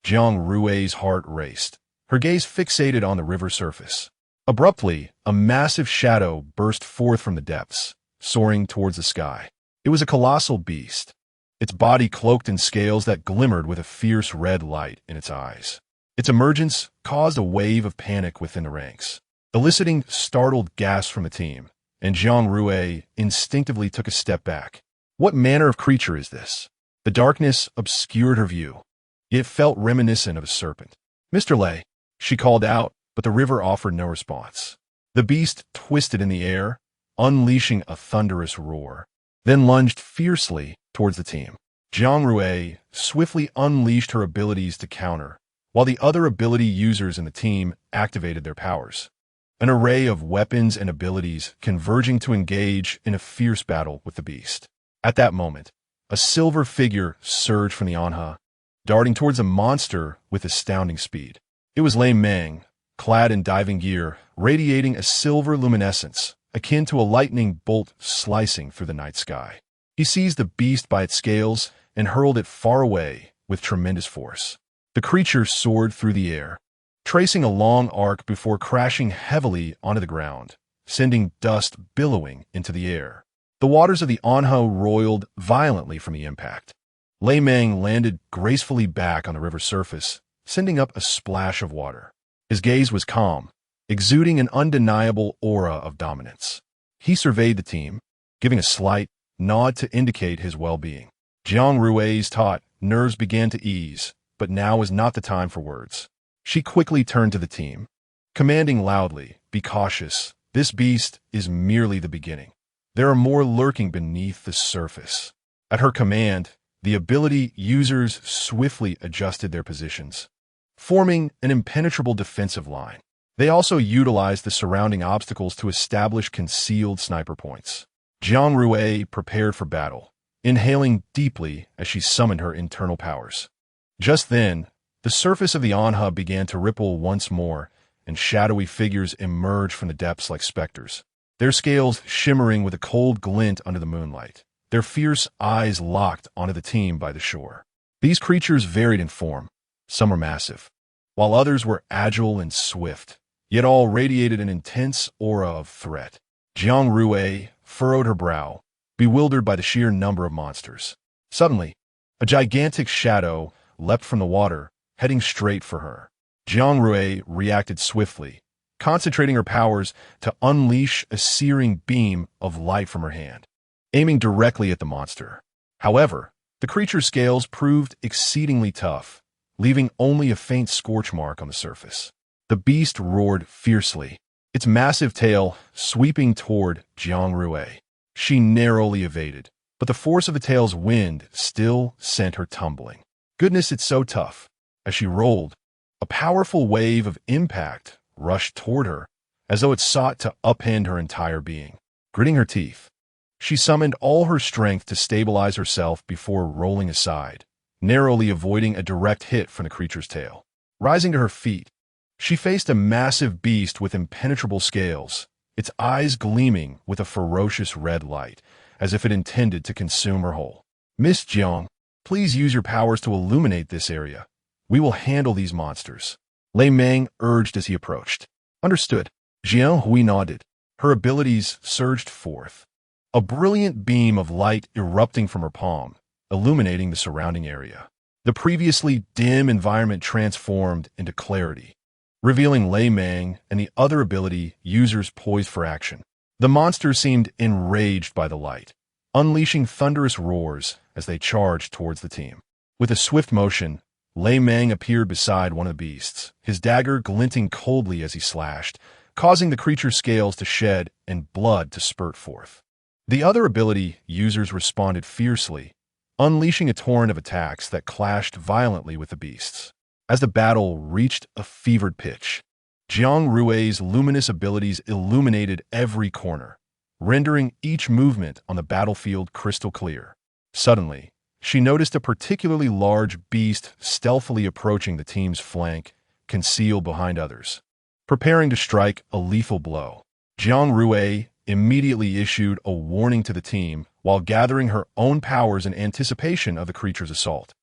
Jiang Rui's heart raced, her gaze fixated on the river surface. Abruptly, a massive shadow burst forth from the depths, soaring towards the sky. It was a colossal beast, its body cloaked in scales that glimmered with a fierce red light in its eyes. Its emergence caused a wave of panic within the ranks, eliciting startled gasps from the team, and Jiang Rui instinctively took a step back. What manner of creature is this? The darkness obscured her view. It felt reminiscent of a serpent. "Mr. Lei," she called out, but the river offered no response. The beast twisted in the air, unleashing a thunderous roar, then lunged fiercely towards the team. Jiang Rui swiftly unleashed her abilities to counter, while the other ability users in the team activated their powers. An array of weapons and abilities converging to engage in a fierce battle with the beast. At that moment, a silver figure surged from the Anha, darting towards the monster with astounding speed. It was Lei Meng, clad in diving gear, radiating a silver luminescence, akin to a lightning bolt slicing through the night sky. He seized the beast by its scales and hurled it far away with tremendous force. The creature soared through the air, tracing a long arc before crashing heavily onto the ground, sending dust billowing into the air. The waters of the Anha roiled violently from the impact. Lei Meng landed gracefully back on the river's surface, sending up a splash of water. His gaze was calm, exuding an undeniable aura of dominance. He surveyed the team, giving a slight nod to indicate his well-being. Jiang Rui's taut nerves began to ease, but now was not the time for words. She quickly turned to the team, commanding loudly, "Be cautious. This beast is merely the beginning. There are more lurking beneath the surface." At her command, The ability users swiftly adjusted their positions, forming an impenetrable defensive line. They also utilized the surrounding obstacles to establish concealed sniper points. Jiang Rui prepared for battle, inhaling deeply as she summoned her internal powers. Just then, the surface of the Anha began to ripple once more, and shadowy figures emerged from the depths like specters, their scales shimmering with a cold glint under the moonlight, their fierce eyes locked onto the team by the shore. These creatures varied in form. Some were massive, while others were agile and swift, yet all radiated an intense aura of threat. Jiang Rui furrowed her brow, bewildered by the sheer number of monsters. Suddenly, a gigantic shadow leapt from the water, heading straight for her. Jiang Rui reacted swiftly, concentrating her powers to unleash a searing beam of light from her hand, aiming directly at the monster. However, the creature's scales proved exceedingly tough, leaving only a faint scorch mark on the surface. The beast roared fiercely, its massive tail sweeping toward Jiang Rui. She narrowly evaded, but the force of the tail's wind still sent her tumbling. Goodness, it's so tough. As she rolled, a powerful wave of impact rushed toward her, as though it sought to upend her entire being. Gritting her teeth, she summoned all her strength to stabilize herself before rolling aside, narrowly avoiding a direct hit from the creature's tail. Rising to her feet, she faced a massive beast with impenetrable scales, its eyes gleaming with a ferocious red light, as if it intended to consume her whole. "Miss Jiang, please use your powers to illuminate this area. We will handle these monsters," Lei Meng urged as he approached. "Understood." Jiang Rui nodded. Her abilities surged forth, a brilliant beam of light erupting from her palm, illuminating the surrounding area. The previously dim environment transformed into clarity, revealing Lei Meng and the other ability users poised for action. The monsters seemed enraged by the light, unleashing thunderous roars as they charged towards the team. With a swift motion, Lei Meng appeared beside one of the beasts, his dagger glinting coldly as he slashed, causing the creature's scales to shed and blood to spurt forth. The other ability users responded fiercely, unleashing a torrent of attacks that clashed violently with the beasts. As the battle reached a fevered pitch, Jiang Rui's luminous abilities illuminated every corner, rendering each movement on the battlefield crystal clear. Suddenly, she noticed a particularly large beast stealthily approaching the team's flank, concealed behind others, preparing to strike a lethal blow. Jiang Rui immediately issued a warning to the team while gathering her own powers in anticipation of the creature's assault.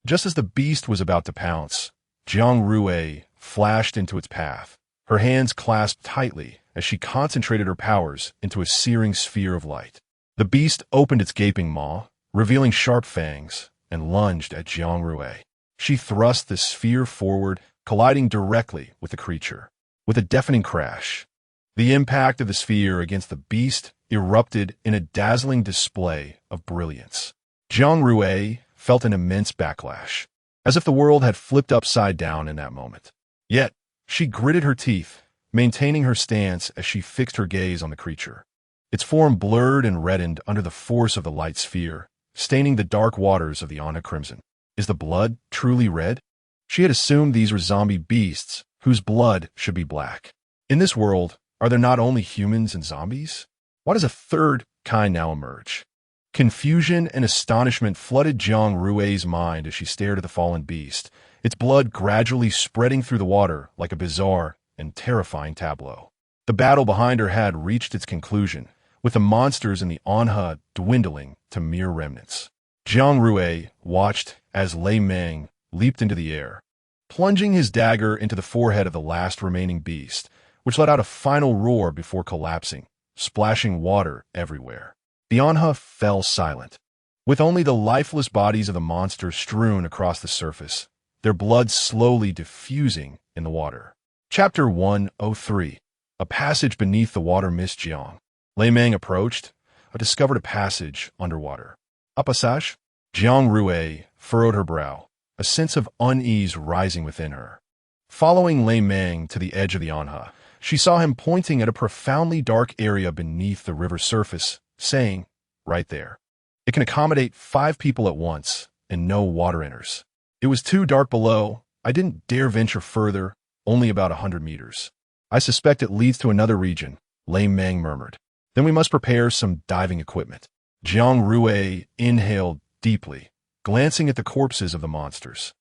Just as the beast was about to pounce, Jiang Rui flashed into its path, her hands clasped tightly as she concentrated her powers into a searing sphere of light. The beast opened its gaping maw, revealing sharp fangs, and lunged at Jiang Rui. She thrust the sphere forward, colliding directly with the creature. With a deafening crash, the impact of the sphere against the beast erupted in a dazzling display of brilliance. Jiang Rui felt an immense backlash, as if the world had flipped upside down in that moment. Yet, she gritted her teeth, maintaining her stance as she fixed her gaze on the creature. Its form blurred and reddened under the force of the light sphere, staining the dark waters of the Anha crimson. Is the blood truly red? She had assumed these were zombie beasts, whose blood should be black. In this world, are there not only humans and zombies? Why does a third kind now emerge? Confusion and astonishment flooded Jiang Rui's mind as she stared at the fallen beast, its blood gradually spreading through the water like a bizarre and terrifying tableau. The battle behind her had reached its conclusion, with the monsters in the Anha dwindling to mere remnants. Jiang Rui watched as Lei Meng leaped into the air, plunging his dagger into the forehead of the last remaining beast, which let out a final roar before collapsing, splashing water everywhere. The Anha fell silent, with only the lifeless bodies of the monsters strewn across the surface, their blood slowly diffusing in the water. Chapter 103. A Passage Beneath the Water. Miss Jiang. Lei Meng approached, discovered a passage underwater. A passage? Jiang Rui furrowed her brow, a sense of unease rising within her. Following Lei Meng to the edge of the Anha, she saw him pointing at a profoundly dark area beneath the river's surface, saying, "Right there. It can accommodate 5 people at once, and no water enters. It was too dark below. I didn't dare venture further, only about 100 meters. I suspect it leads to another region, Lei Meng murmured. Then we must prepare some diving equipment. Jiang Rui inhaled deeply, glancing at the corpses of the monsters.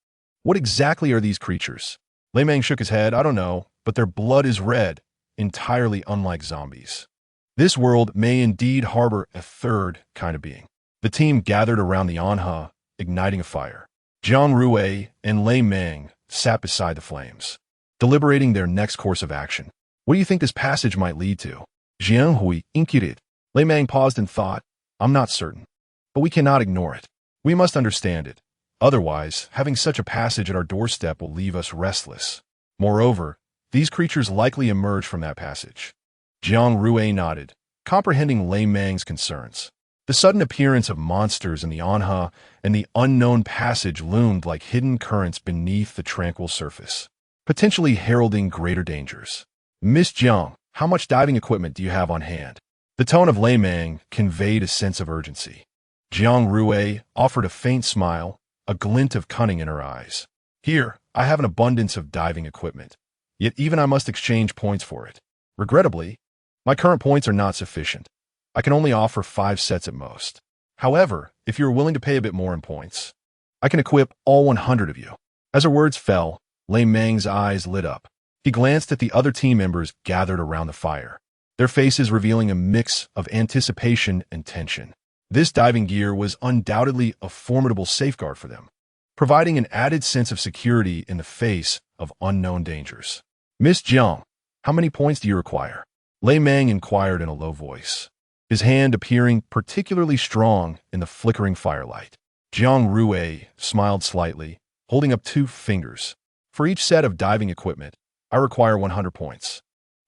What exactly are these creatures? Lei Meng shook his head. I don't know, but their blood is red, entirely unlike zombies. This world may indeed harbor a third kind of being. The team gathered around the Anha, igniting a fire. Jiang Rui and Lei Meng sat beside the flames, deliberating their next course of action. What do you think this passage might lead to? Jiang Rui inquired. Lei Meng paused and thought, I'm not certain, but we cannot ignore it. We must understand it. Otherwise, having such a passage at our doorstep will leave us restless. Moreover, these creatures likely emerge from that passage. Jiang Rui nodded, comprehending Lei Meng's concerns. The sudden appearance of monsters in the Anha and the unknown passage loomed like hidden currents beneath the tranquil surface, potentially heralding greater dangers. Miss Jiang, how much diving equipment do you have on hand? The tone of Lei Meng conveyed a sense of urgency. Jiang Rui offered a faint smile, a glint of cunning in her eyes. Here, I have an abundance of diving equipment, yet even I must exchange points for it. Regrettably, my current points are not sufficient. I can only offer 5 sets at most. However, if you are willing to pay a bit more in points, I can equip all 100 of you. As her words fell, Lei Meng's eyes lit up. He glanced at the other team members gathered around the fire, their faces revealing a mix of anticipation and tension. This diving gear was undoubtedly a formidable safeguard for them, providing an added sense of security in the face of unknown dangers. Miss Jiang, how many points do you require? Lei Meng inquired in a low voice, his hand appearing particularly strong in the flickering firelight. Jiang Rui smiled slightly, holding up 2 fingers. For each set of diving equipment, I require 100 points.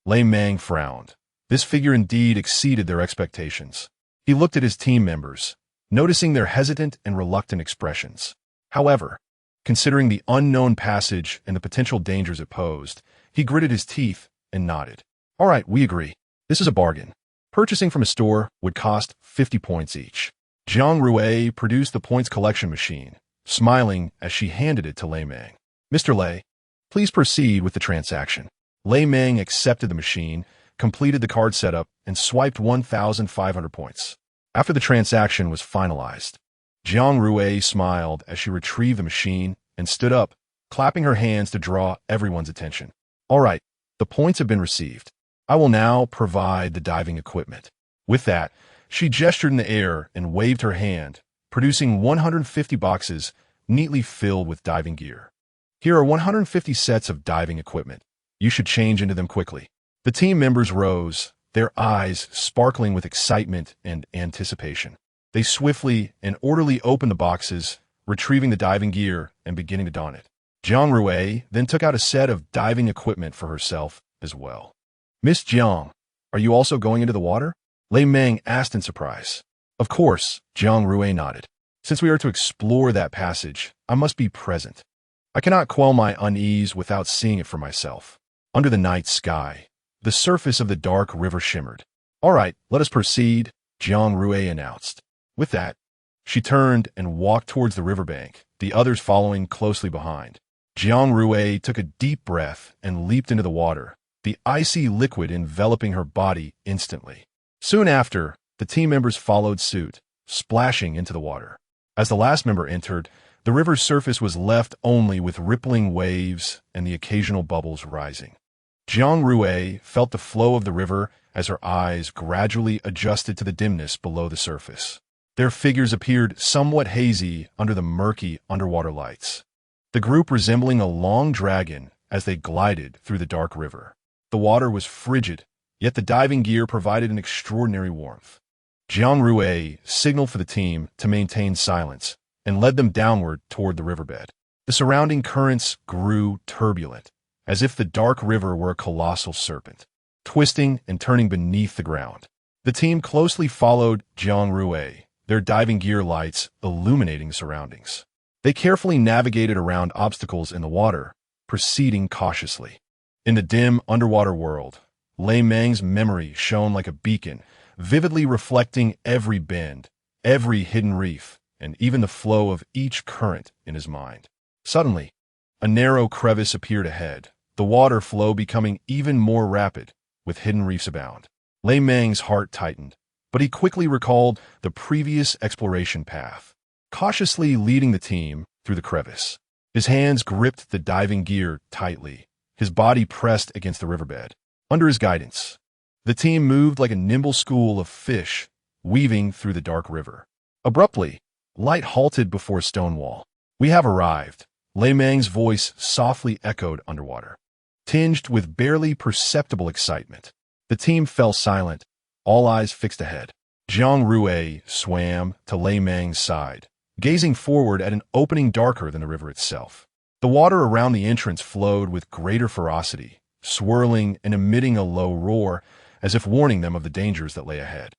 Lei Meng frowned. This figure indeed exceeded their expectations. He looked at his team members, noticing their hesitant and reluctant expressions. However, considering the unknown passage and the potential dangers it posed, he gritted his teeth and nodded. All right, we agree. This is a bargain. Purchasing from a store would cost 50 points each. Jiang Rui produced the points collection machine, smiling as she handed it to Lei Meng. Mr. Lei, please proceed with the transaction. Lei Meng accepted the machine, completed the card setup, and swiped 1,500 points. After the transaction was finalized, Jiang Rui smiled as she retrieved the machine and stood up, clapping her hands to draw everyone's attention. All right, the points have been received. I will now provide the diving equipment. With that, she gestured in the air and waved her hand, producing 150 boxes neatly filled with diving gear. Here are 150 sets of diving equipment. You should change into them quickly. The team members rose, their eyes sparkling with excitement and anticipation. They swiftly and orderly opened the boxes, retrieving the diving gear and beginning to don it. Jiang Rui then took out a set of diving equipment for herself as well. Miss Jiang, are you also going into the water? Lei Meng asked in surprise. Of course, Jiang Rui nodded. Since we are to explore that passage, I must be present. I cannot quell my unease without seeing it for myself. Under the night sky, the surface of the dark river shimmered. All right, let us proceed, Jiang Rui announced. With that, she turned and walked towards the riverbank, the others following closely behind. Jiang Rui took a deep breath and leaped into the water, the icy liquid enveloping her body instantly. Soon after, the team members followed suit, splashing into the water. As the last member entered, the river's surface was left only with rippling waves and the occasional bubbles rising. Jiang Rui felt the flow of the river as her eyes gradually adjusted to the dimness below the surface. Their figures appeared somewhat hazy under the murky underwater lights, the group resembling a long dragon as they glided through the dark river. The water was frigid, yet the diving gear provided an extraordinary warmth. Jiang Rui signaled for the team to maintain silence and led them downward toward the riverbed. The surrounding currents grew turbulent, as if the dark river were a colossal serpent, twisting and turning beneath the ground. The team closely followed Jiang Rui, their diving gear lights illuminating the surroundings. They carefully navigated around obstacles in the water, proceeding cautiously. In the dim underwater world, Lei Meng's memory shone like a beacon, vividly reflecting every bend, every hidden reef, and even the flow of each current in his mind. Suddenly, a narrow crevice appeared ahead, the water flow becoming even more rapid, with hidden reefs abound. Lei Meng's heart tightened, but he quickly recalled the previous exploration path, cautiously leading the team through the crevice. His hands gripped the diving gear tightly, his body pressed against the riverbed. Under his guidance, the team moved like a nimble school of fish, weaving through the dark river. Abruptly, light halted before a stone wall. "We have arrived," Lei Meng's voice softly echoed underwater, tinged with barely perceptible excitement. The team fell silent, all eyes fixed ahead. Jiang Rui swam to Lei Meng's side, gazing forward at an opening darker than the river itself. The water around the entrance flowed with greater ferocity, swirling and emitting a low roar, as if warning them of the dangers that lay ahead.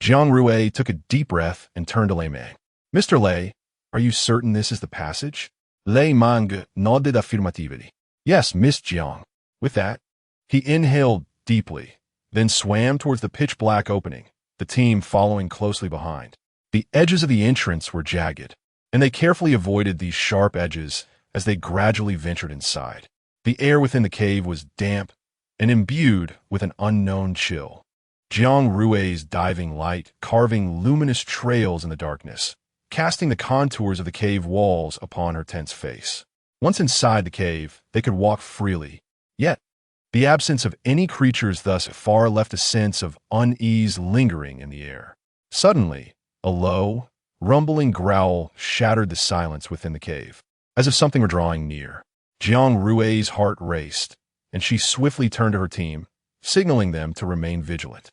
Jiang Rui took a deep breath and turned to Lei Meng. "Mr. Lei, are you certain this is the passage?" Lei Meng nodded affirmatively. "Yes, Miss Jiang." With that, he inhaled deeply, then swam towards the pitch-black opening, the team following closely behind. The edges of the entrance were jagged, and they carefully avoided these sharp edges as they gradually ventured inside. The air within the cave was damp and imbued with an unknown chill. Jiang Rui's diving light carving luminous trails in the darkness, casting the contours of the cave walls upon her tense face. Once inside the cave, they could walk freely, yet the absence of any creatures thus far left a sense of unease lingering in the air. Suddenly, a low, rumbling growl shattered the silence within the cave, as if something were drawing near. Jiang Rui's heart raced, and she swiftly turned to her team, signaling them to remain vigilant.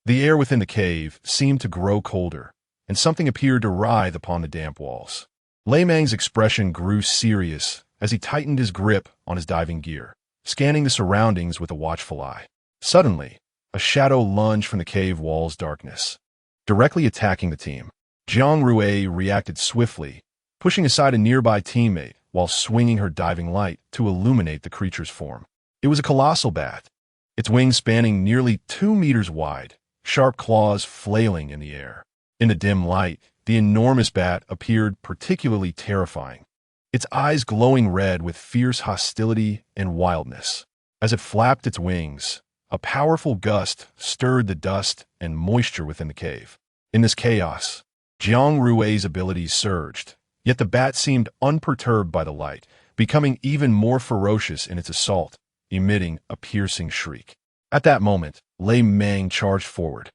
The air within the cave seemed to grow colder, and something appeared to writhe upon the damp walls. Lei Meng's expression grew serious as he tightened his grip on his diving gear, scanning the surroundings with a watchful eye. Suddenly, a shadow lunged from the cave wall's darkness, directly attacking the team. Jiang Rui reacted swiftly, pushing aside a nearby teammate while swinging her diving light to illuminate the creature's form. It was a colossal bat, its wings spanning nearly 2 meters wide, sharp claws flailing in the air. In the dim light, the enormous bat appeared particularly terrifying, its eyes glowing red with fierce hostility and wildness. As it flapped its wings, a powerful gust stirred the dust and moisture within the cave. In this chaos, Jiang Rui's abilities surged, yet the bat seemed unperturbed by the light, becoming even more ferocious in its assault, emitting a piercing shriek. At that moment, Lei Meng charged forward,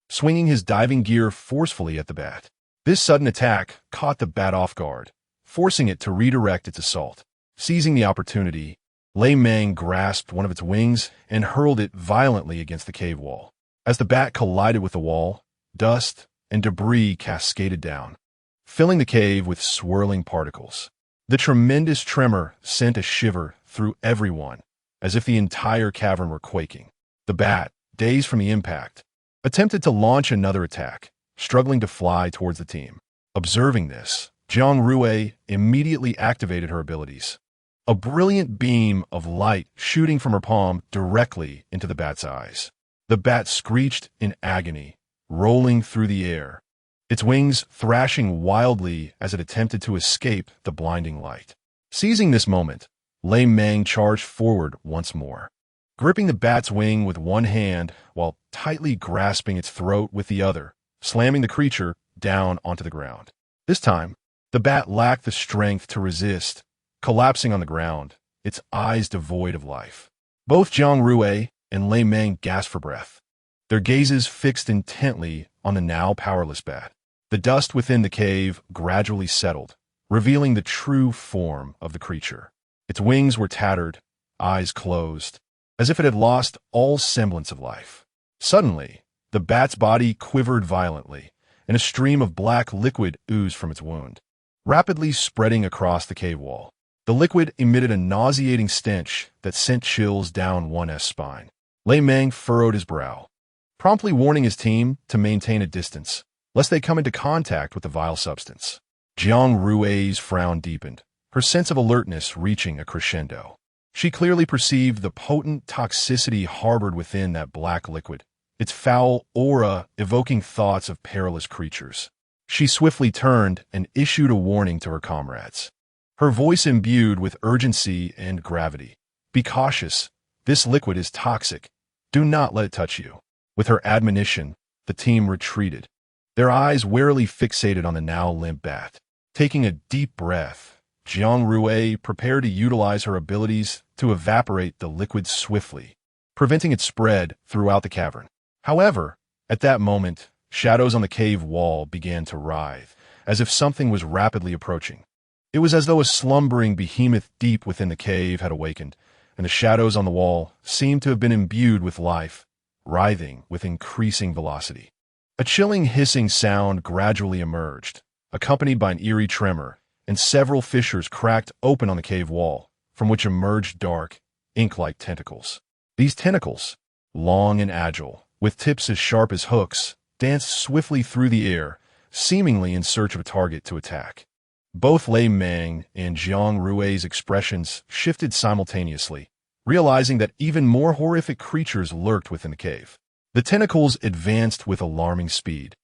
swinging his diving gear forcefully at the bat. This sudden attack caught the bat off guard, forcing it to redirect its assault. Seizing the opportunity, Lei Meng grasped one of its wings and hurled it violently against the cave wall. As the bat collided with the wall, dust and debris cascaded down, filling the cave with swirling particles. The tremendous tremor sent a shiver through everyone, as if the entire cavern were quaking. The bat, dazed from the impact, attempted to launch another attack, struggling to fly towards the team. Observing this, Jiang Rui immediately activated her abilities. A brilliant beam of light shooting from her palm directly into the bat's eyes. The bat screeched in agony, rolling through the air, its wings thrashing wildly as it attempted to escape the blinding light. Seizing this moment, Lei Meng charged forward once more, gripping the bat's wing with one hand while tightly grasping its throat with the other, slamming the creature down onto the ground. This time, the bat lacked the strength to resist, collapsing on the ground, its eyes devoid of life. Both Jiang Rui and Lei Meng gasped for breath, their gazes fixed intently on the now powerless bat. The dust within the cave gradually settled, revealing the true form of the creature. Its wings were tattered, eyes closed, as if it had lost all semblance of life. Suddenly, the bat's body quivered violently, and a stream of black liquid oozed from its wound, rapidly spreading across the cave wall. The liquid emitted a nauseating stench that sent chills down one's spine. Lei Meng furrowed his brow, promptly warning his team to maintain a distance, lest they come into contact with the vile substance. Jiang Rui's frown deepened, her sense of alertness reaching a crescendo. She clearly perceived the potent toxicity harbored within that black liquid, its foul aura evoking thoughts of perilous creatures. She swiftly turned and issued a warning to her comrades, her voice imbued with urgency and gravity. Be cautious. This liquid is toxic. Do not let it touch you. With her admonition, the team retreated, their eyes warily fixated on the now limp bat. Taking a deep breath, Jiang Rui prepared to utilize her abilities to evaporate the liquid swiftly, preventing its spread throughout the cavern. However, at that moment, shadows on the cave wall began to writhe, as if something was rapidly approaching. It was as though a slumbering behemoth deep within the cave had awakened, and the shadows on the wall seemed to have been imbued with life, writhing with increasing velocity. A chilling hissing sound gradually emerged, accompanied by an eerie tremor, and several fissures cracked open on the cave wall, from which emerged dark, ink-like tentacles. These tentacles, long and agile, with tips as sharp as hooks, danced swiftly through the air, seemingly in search of a target to attack. Both Lei Meng and Jiang Rui's expressions shifted simultaneously, realizing that even more horrific creatures lurked within the cave. The tentacles advanced with alarming speed,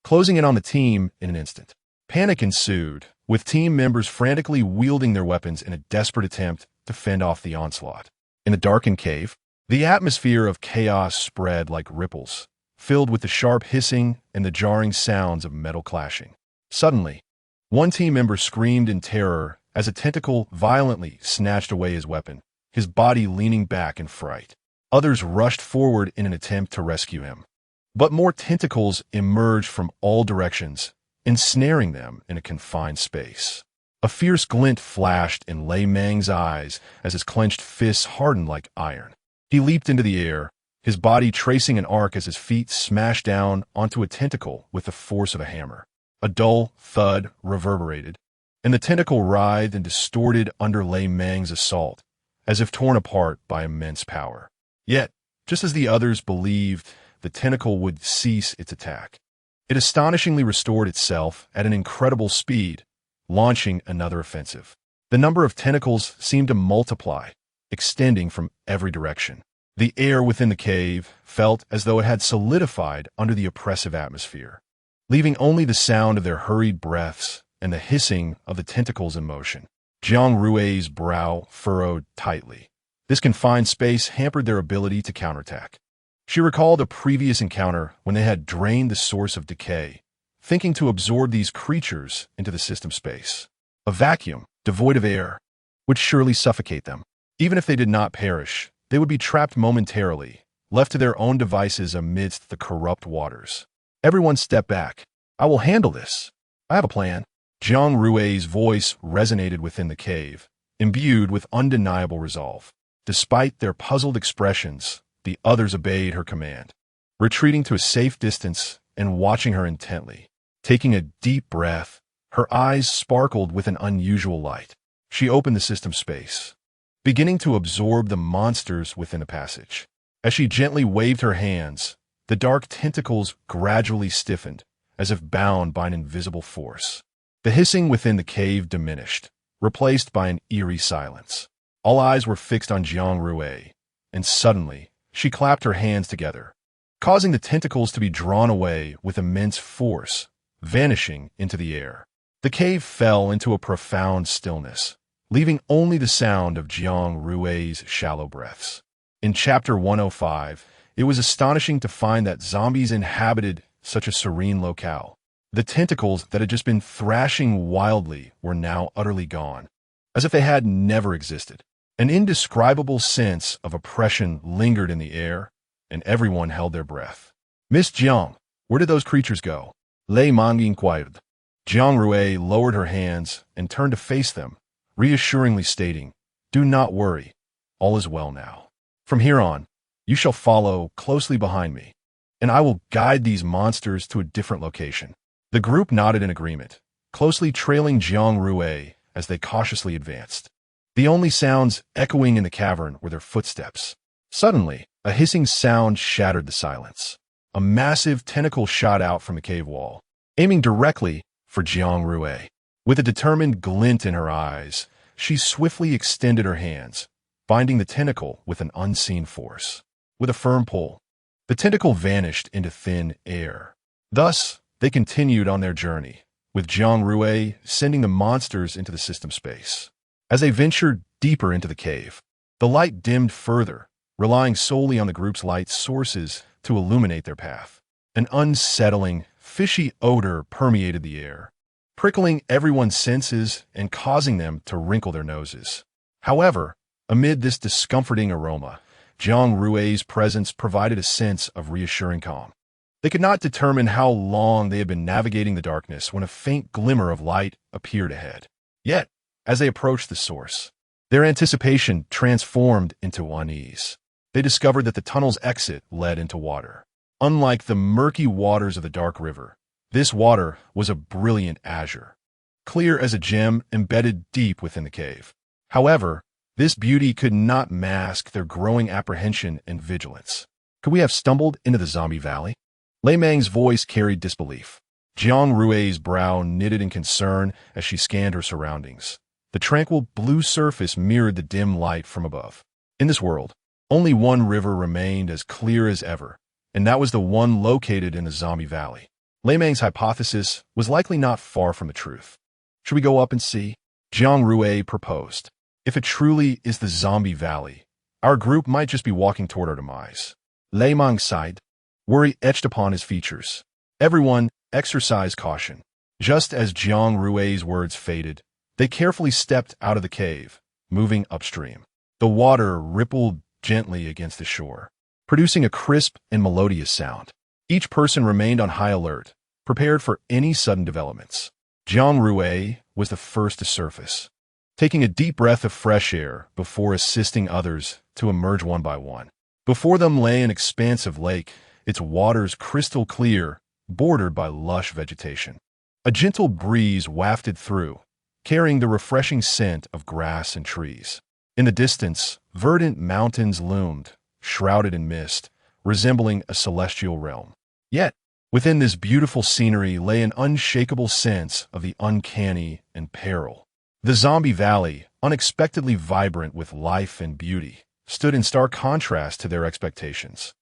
closing in on the team in an instant. Panic ensued, with team members frantically wielding their weapons in a desperate attempt to fend off the onslaught. In the darkened cave, the atmosphere of chaos spread like ripples, filled with the sharp hissing and the jarring sounds of metal clashing. Suddenly, one team member screamed in terror as a tentacle violently snatched away his weapon, his body leaning back in fright. Others rushed forward in an attempt to rescue him. But more tentacles emerged from all directions, ensnaring them in a confined space. A fierce glint flashed in Lei Meng's eyes as his clenched fists hardened like iron. He leaped into the air, his body tracing an arc as his feet smashed down onto a tentacle with the force of a hammer. A dull thud reverberated, and the tentacle writhed and distorted under Lei Meng's assault, as if torn apart by immense power. Yet, just as the others believed the tentacle would cease its attack, it astonishingly restored itself at an incredible speed, launching another offensive. The number of tentacles seemed to multiply, extending from every direction. The air within the cave felt as though it had solidified under the oppressive atmosphere, leaving only the sound of their hurried breaths and the hissing of the tentacles in motion. Jiang Rui's brow furrowed tightly. This confined space hampered their ability to counterattack. She recalled a previous encounter when they had drained the source of decay, thinking to absorb these creatures into the system space. A vacuum, devoid of air, would surely suffocate them. Even if they did not perish, they would be trapped momentarily, left to their own devices amidst the corrupt waters. Everyone step back. I will handle this. I have a plan. Jiang Rui's voice resonated within the cave, imbued with undeniable resolve. Despite their puzzled expressions, the others obeyed her command, retreating to a safe distance and watching her intently. Taking a deep breath, her eyes sparkled with an unusual light. She opened the system space, beginning to absorb the monsters within the passage. As she gently waved her hands, the dark tentacles gradually stiffened, as if bound by an invisible force. The hissing within the cave diminished, replaced by an eerie silence. All eyes were fixed on Jiang Rui, and suddenly, she clapped her hands together, causing the tentacles to be drawn away with immense force, vanishing into the air. The cave fell into a profound stillness, leaving only the sound of Jiang Rui's shallow breaths. In Chapter 105, it was astonishing to find that zombies inhabited such a serene locale. The tentacles that had just been thrashing wildly were now utterly gone, as if they had never existed. An indescribable sense of oppression lingered in the air, and everyone held their breath. Miss Jiang, where did those creatures go? Lei Meng inquired. Jiang Rui lowered her hands and turned to face them, reassuringly stating, "Do not worry, all is well now. From here on, you shall follow closely behind me, and I will guide these monsters to a different location." The group nodded in agreement, closely trailing Jiang Rui as they cautiously advanced. The only sounds echoing in the cavern were their footsteps. Suddenly, a hissing sound shattered the silence. A massive tentacle shot out from the cave wall, aiming directly for Jiang Rui. With a determined glint in her eyes, she swiftly extended her hands, binding the tentacle with an unseen force. With a firm pull, the tentacle vanished into thin air. Thus, They continued on their journey, with Jiang Rui sending the monsters into the system space. As they ventured deeper into the cave, the light dimmed further, relying solely on the group's light sources to illuminate their path. An unsettling, fishy odor permeated the air, prickling everyone's senses and causing them to wrinkle their noses. However, amid this discomforting aroma, Jiang Rui's presence provided a sense of reassuring calm. They could not determine how long they had been navigating the darkness when a faint glimmer of light appeared ahead. Yet, as they approached the source, their anticipation transformed into unease. They discovered that the tunnel's exit led into water. Unlike the murky waters of the dark river, this water was a brilliant azure, clear as a gem embedded deep within the cave. However, this beauty could not mask their growing apprehension and vigilance. Could we have stumbled into the zombie valley? Lei Mang's voice carried disbelief. Jiang Rui's brow knitted in concern as she scanned her surroundings. The tranquil blue surface mirrored the dim light from above. In this world, only one river remained as clear as ever, and that was the one located in the zombie valley. Lei Mang's hypothesis was likely not far from the truth. Should we go up and see? Jiang Rui proposed. If it truly is the zombie valley, our group might just be walking toward our demise. Lei Mang sighed, worry etched upon his features. Everyone exercised caution. Just as Jiang Rui's words faded, they carefully stepped out of the cave, moving upstream. The water rippled gently against the shore, producing a crisp and melodious sound. Each person remained on high alert, prepared for any sudden developments. Jiang Rui was the first to surface, taking a deep breath of fresh air before assisting others to emerge one by one. Before them lay an expansive lake, its waters crystal clear, bordered by lush vegetation. A gentle breeze wafted through, carrying the refreshing scent of grass and trees. In the distance, verdant mountains loomed, shrouded in mist, resembling a celestial realm. Yet, within this beautiful scenery lay an unshakable sense of the uncanny and peril. The zombie valley, unexpectedly vibrant with life and beauty, stood in stark contrast to their expectations.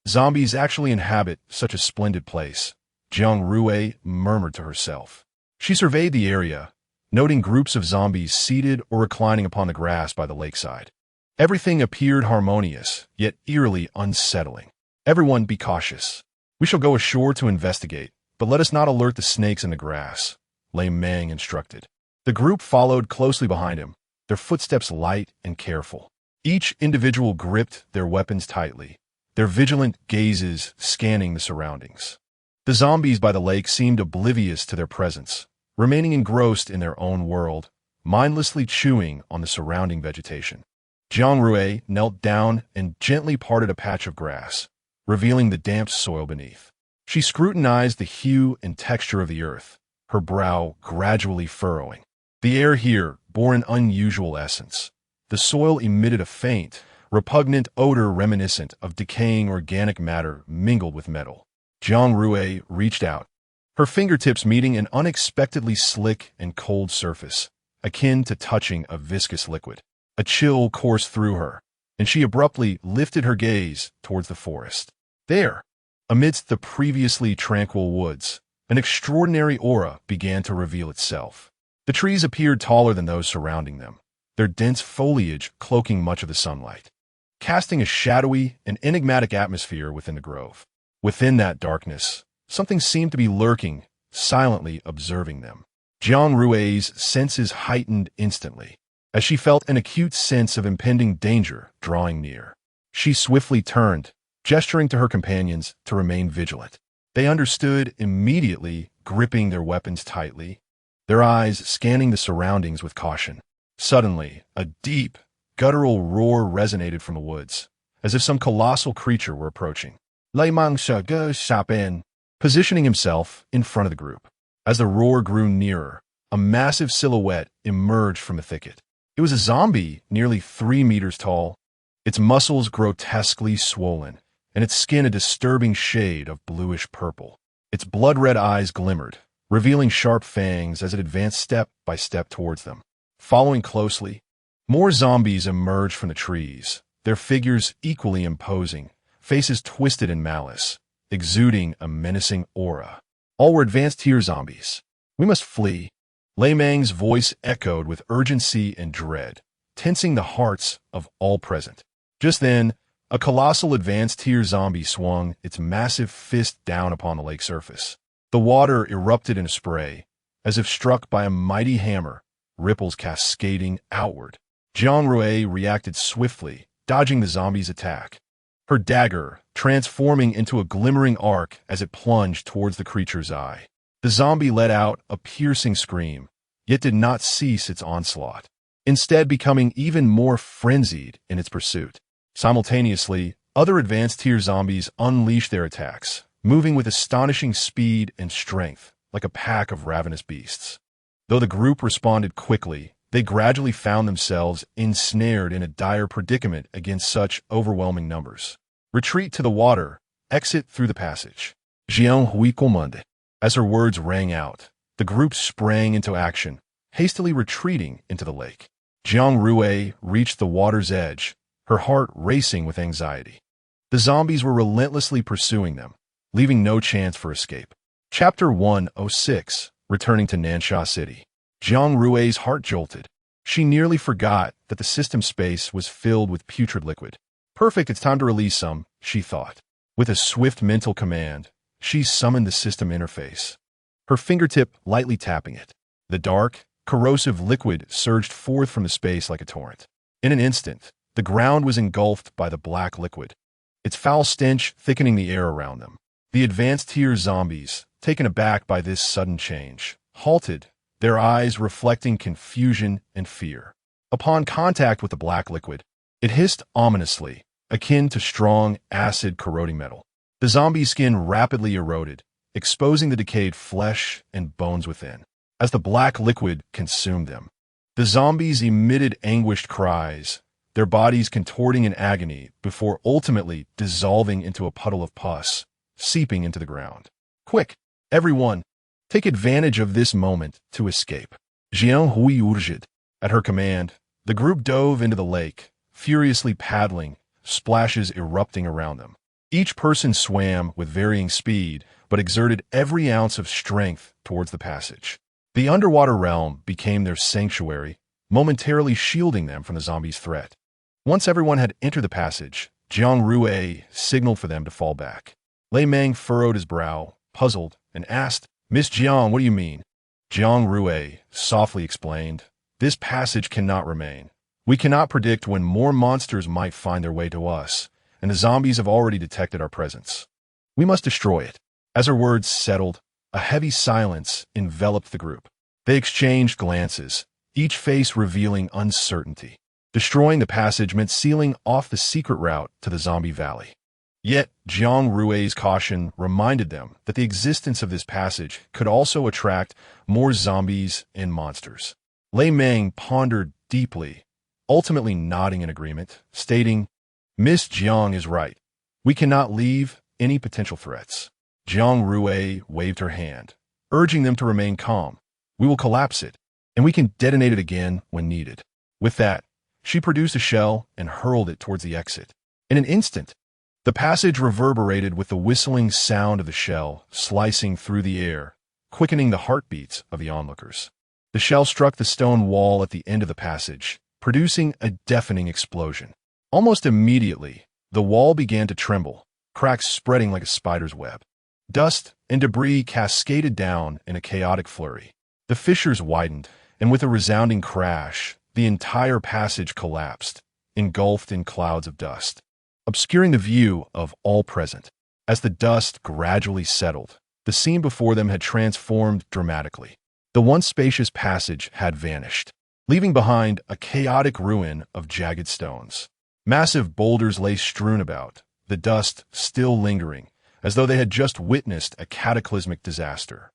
Zombies actually inhabit such a splendid place, Jiang Rui murmured to herself. She surveyed the area, noting groups of zombies seated or reclining upon the grass by the lakeside. Everything appeared harmonious, yet eerily unsettling. Everyone be cautious. We shall go ashore to investigate, but let us not alert the snakes in the grass, Lei Mang instructed. The group followed closely behind him, their footsteps light and careful. Each individual gripped their weapons tightly, their vigilant gazes scanning the surroundings. The zombies by the lake seemed oblivious to their presence, remaining engrossed in their own world, mindlessly chewing on the surrounding vegetation. Jiang Rui knelt down and gently parted a patch of grass, revealing the damp soil beneath. She scrutinized the hue and texture of the earth, her brow gradually furrowing. The air here bore an unusual essence. The soil emitted a faint, repugnant odor reminiscent of decaying organic matter mingled with metal. Jiang Rui reached out, her fingertips meeting an unexpectedly slick and cold surface, akin to touching a viscous liquid. A chill coursed through her, and she abruptly lifted her gaze towards the forest. There, amidst the previously tranquil woods, an extraordinary aura began to reveal itself. The trees appeared taller than those surrounding them, their dense foliage cloaking much of the sunlight, casting a shadowy and enigmatic atmosphere within the grove. Within that darkness, something seemed to be lurking, silently observing them. Jiang Rui's senses heightened instantly, as she felt an acute sense of impending danger drawing near. She swiftly turned, gesturing to her companions to remain vigilant. They understood immediately, gripping their weapons tightly, their eyes scanning the surroundings with caution. Suddenly, a deep, guttural roar resonated from the woods, as if some colossal creature were approaching. Lei Mang positioning himself in front of the group. As the roar grew nearer, a massive silhouette emerged from the thicket. It was a zombie nearly 3 meters tall, its muscles grotesquely swollen, and its skin a disturbing shade of bluish-purple. Its blood-red eyes glimmered, revealing sharp fangs as it advanced step by step towards them. Following closely, more zombies emerged from the trees, their figures equally imposing, faces twisted in malice, exuding a menacing aura. All were advanced tier zombies. We must flee. Lei Meng's voice echoed with urgency and dread, tensing the hearts of all present. Just then, a colossal advanced tier zombie swung its massive fist down upon the lake surface. The water erupted in a spray, as if struck by a mighty hammer, ripples cascading outward. Jiang Rui reacted swiftly, dodging the zombie's attack. Her dagger transforming into a glimmering arc as it plunged towards the creature's eye. The zombie let out a piercing scream, yet did not cease its onslaught, instead becoming even more frenzied in its pursuit. Simultaneously, other advanced tier zombies unleashed their attacks, moving with astonishing speed and strength, like a pack of ravenous beasts. Though the group responded quickly, they gradually found themselves ensnared in a dire predicament against such overwhelming numbers. Retreat to the water, exit through the passage. Jiang Rui commanded. As her words rang out, the group sprang into action, hastily retreating into the lake. Jiang Rui reached the water's edge, her heart racing with anxiety. The zombies were relentlessly pursuing them, leaving no chance for escape. Chapter 106, Returning to Nansha City. Jiang Rui's heart jolted. She nearly forgot that the system space was filled with putrid liquid. Perfect, it's time to release some, she thought. With a swift mental command, she summoned the system interface, her fingertip lightly tapping it. The dark, corrosive liquid surged forth from the space like a torrent. In an instant, the ground was engulfed by the black liquid, its foul stench thickening the air around them. The advanced tier zombies, taken aback by this sudden change, halted, their eyes reflecting confusion and fear. Upon contact with the black liquid, it hissed ominously, akin to strong, acid-corroding metal. The zombie's skin rapidly eroded, exposing the decayed flesh and bones within. As the black liquid consumed them, the zombies emitted anguished cries, their bodies contorting in agony before ultimately dissolving into a puddle of pus, seeping into the ground. Quick, everyone, take advantage of this moment to escape. Jiang Rui urged. At her command, the group dove into the lake, furiously paddling, splashes erupting around them. Each person swam with varying speed, but exerted every ounce of strength towards the passage. The underwater realm became their sanctuary, momentarily shielding them from the zombies' threat. Once everyone had entered the passage, Jiang Rui signaled for them to fall back. Lei Meng furrowed his brow, puzzled, and asked, "Miss Jiang, what do you mean?" Jiang Rui softly explained, "This passage cannot remain. We cannot predict when more monsters might find their way to us, and the zombies have already detected our presence. We must destroy it." As her words settled, a heavy silence enveloped the group. They exchanged glances, each face revealing uncertainty. Destroying the passage meant sealing off the secret route to the zombie valley. Yet, Jiang Rui's caution reminded them that the existence of this passage could also attract more zombies and monsters. Lei Meng pondered deeply, ultimately nodding in agreement, stating, "Miss Jiang is right. We cannot leave any potential threats." Jiang Rui waved her hand, urging them to remain calm. "We will collapse it, and we can detonate it again when needed." With that, she produced a shell and hurled it towards the exit. In an instant, the passage reverberated with the whistling sound of the shell slicing through the air, quickening the heartbeats of the onlookers. The shell struck the stone wall at the end of the passage, producing a deafening explosion. Almost immediately, the wall began to tremble, cracks spreading like a spider's web. Dust and debris cascaded down in a chaotic flurry. The fissures widened, and with a resounding crash, the entire passage collapsed, engulfed in clouds of dust, obscuring the view of all present. As the dust gradually settled, the scene before them had transformed dramatically. The once spacious passage had vanished, leaving behind a chaotic ruin of jagged stones. Massive boulders lay strewn about, the dust still lingering, as though they had just witnessed a cataclysmic disaster.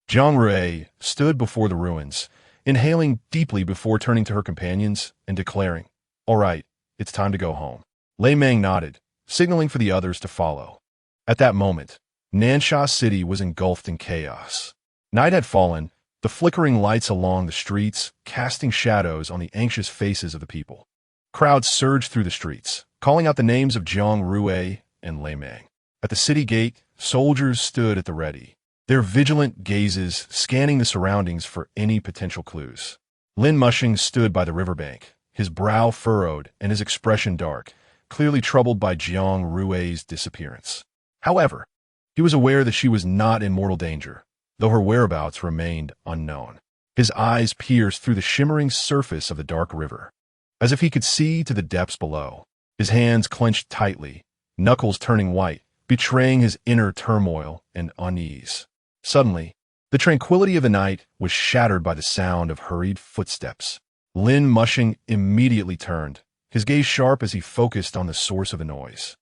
Jiang Rui stood before the ruins, inhaling deeply before turning to her companions and declaring, "All right, it's time to go home." Lei Meng nodded, signaling for the others to follow. At that moment, Nansha City was engulfed in chaos. Night had fallen, the flickering lights along the streets casting shadows on the anxious faces of the people. Crowds surged through the streets, calling out the names of Jiang Rui and Lei Meng. At the city gate, soldiers stood at the ready, their vigilant gazes scanning the surroundings for any potential clues. Lin Mushing stood by the riverbank, his brow furrowed and his expression dark, clearly troubled by Jiang Rui's disappearance. However, he was aware that she was not in mortal danger, though her whereabouts remained unknown. His eyes pierced through the shimmering surface of the dark river, as if he could see to the depths below. His hands clenched tightly, knuckles turning white, betraying his inner turmoil and unease. Suddenly, the tranquility of the night was shattered by the sound of hurried footsteps. Lin Mushing immediately turned, his gaze sharp as he focused on the source of the noise.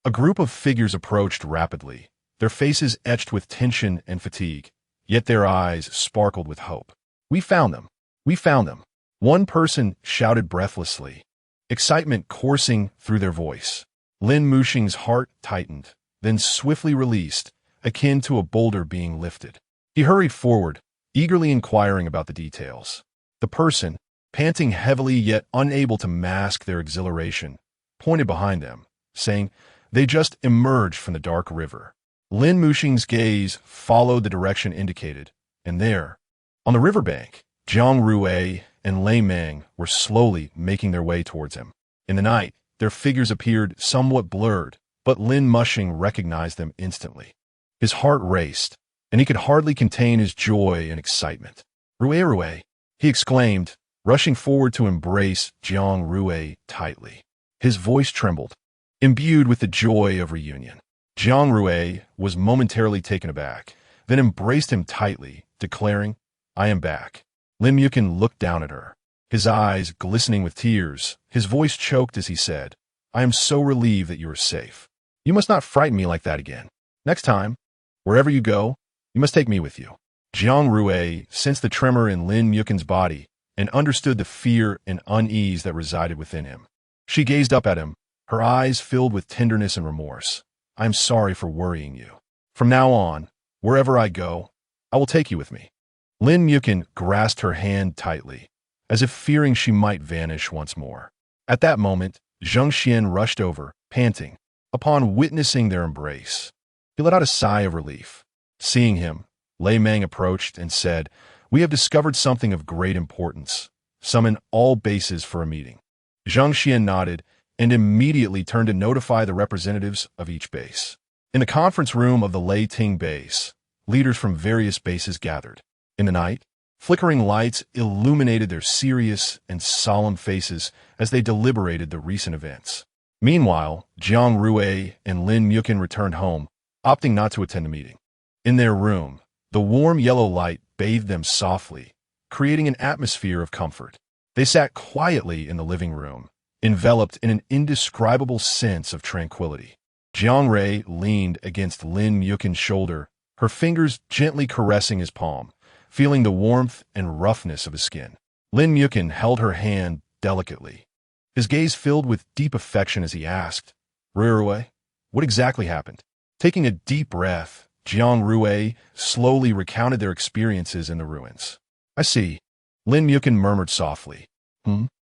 A group of figures approached rapidly, their faces etched with tension and fatigue, yet their eyes sparkled with hope. "We found them! We found them!" One person shouted breathlessly, excitement coursing through their voice. Lin Mushing's heart tightened, then swiftly released, akin to a boulder being lifted. He hurried forward, eagerly inquiring about the details. The person, panting heavily yet unable to mask their exhilaration, pointed behind them, saying, "They just emerged from the dark river." Lin Mushing's gaze followed the direction indicated, and there, on the riverbank, Jiang Rui and Lei Meng were slowly making their way towards him. In the night, their figures appeared somewhat blurred, but Lin Mushing recognized them instantly. His heart raced, and he could hardly contain his joy and excitement. "Rui," he exclaimed, rushing forward to embrace Jiang Rui tightly. His voice trembled, imbued with the joy of reunion. Jiang Rui was momentarily taken aback, then embraced him tightly, declaring, "I am back." Lin Mukin looked down at her, his eyes glistening with tears. His voice choked as he said, "I am so relieved that you are safe. You must not frighten me like that again. Next time, wherever you go, you must take me with you." Jiang Rui sensed the tremor in Lin Mukin's body and understood the fear and unease that resided within him. She gazed up at him, her eyes filled with tenderness and remorse. "I am sorry for worrying you. From now on, wherever I go, I will take you with me." Lin Mukin grasped her hand tightly, as if fearing she might vanish once more. At that moment, Zheng Xian rushed over, panting. Upon witnessing their embrace, he let out a sigh of relief. Seeing him, Lei Meng approached and said, "We have discovered something of great importance. Summon all bases for a meeting." Zheng Xian nodded and immediately turned to notify the representatives of each base. In the conference room of the Lei Ting base, leaders from various bases gathered. In the night, flickering lights illuminated their serious and solemn faces as they deliberated the recent events. Meanwhile, Jiang Rui and Lin Mukin returned home, opting not to attend the meeting. In their room, the warm yellow light bathed them softly, creating an atmosphere of comfort. They sat quietly in the living room, enveloped in an indescribable sense of tranquility. Jiang Rui leaned against Lin Mukin's shoulder, her fingers gently caressing his palm, feeling the warmth and roughness of his skin. Lin Mukin held her hand delicately, his gaze filled with deep affection as he asked, "Rui, what exactly happened?" Taking a deep breath, Jiang Rui slowly recounted their experiences in the ruins. "I see," Lin Mukin murmured softly.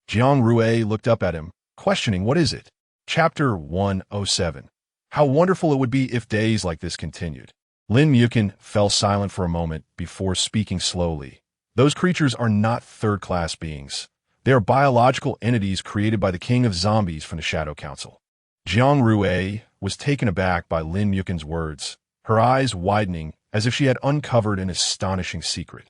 Jiang Rui looked up at him, questioning, "What is it?" Chapter 107. How wonderful it would be if days like this continued. Lin Mukin fell silent for a moment before speaking slowly. "Those creatures are not third-class beings. They are biological entities created by the king of zombies from the Shadow Council." Jiang Rui was taken aback by Lin Mukin's words, her eyes widening as if she had uncovered an astonishing secret.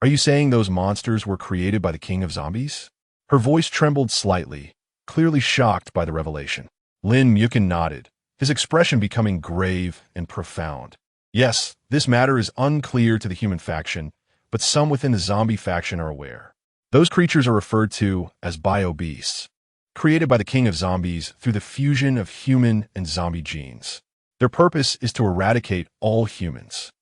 "Are you saying those monsters were created by the king of zombies?" Her voice trembled slightly, clearly shocked by the revelation. Lin Mukin nodded, his expression becoming grave and profound. "Yes, this matter is unclear to the human faction, but some within the zombie faction are aware. Those creatures are referred to as bio-beasts, created by the king of zombies through the fusion of human and zombie genes. Their purpose is to eradicate all humans,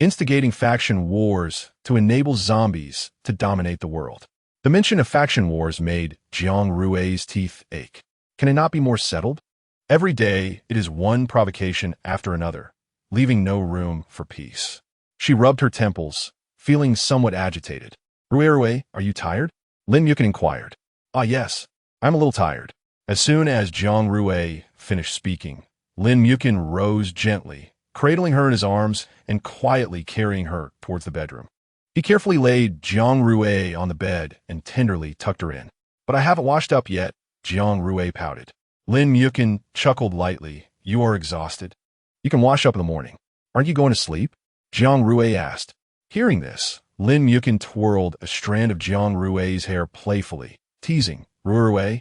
instigating faction wars to enable zombies to dominate the world." The mention of faction wars made Jiang Rui's teeth ache. Can it not be more settled? Every day, it is one provocation after another, leaving no room for peace. She rubbed her temples, feeling somewhat agitated. "Rui, are you tired?" Lin Mukin inquired. "Ah, yes, I'm a little tired." As soon as Jiang Rui finished speaking, Lin Mukin rose gently, cradling her in his arms and quietly carrying her towards the bedroom. He carefully laid Jiang Rui on the bed and tenderly tucked her in. "But I haven't washed up yet," Jiang Rui pouted. Lin Mukin chuckled lightly. "You are exhausted. You can wash up in the morning. Aren't you going to sleep?" Jiang Rui asked. Hearing this, Lin Mukin twirled a strand of Jiang Rui's hair playfully, teasing, "Rui,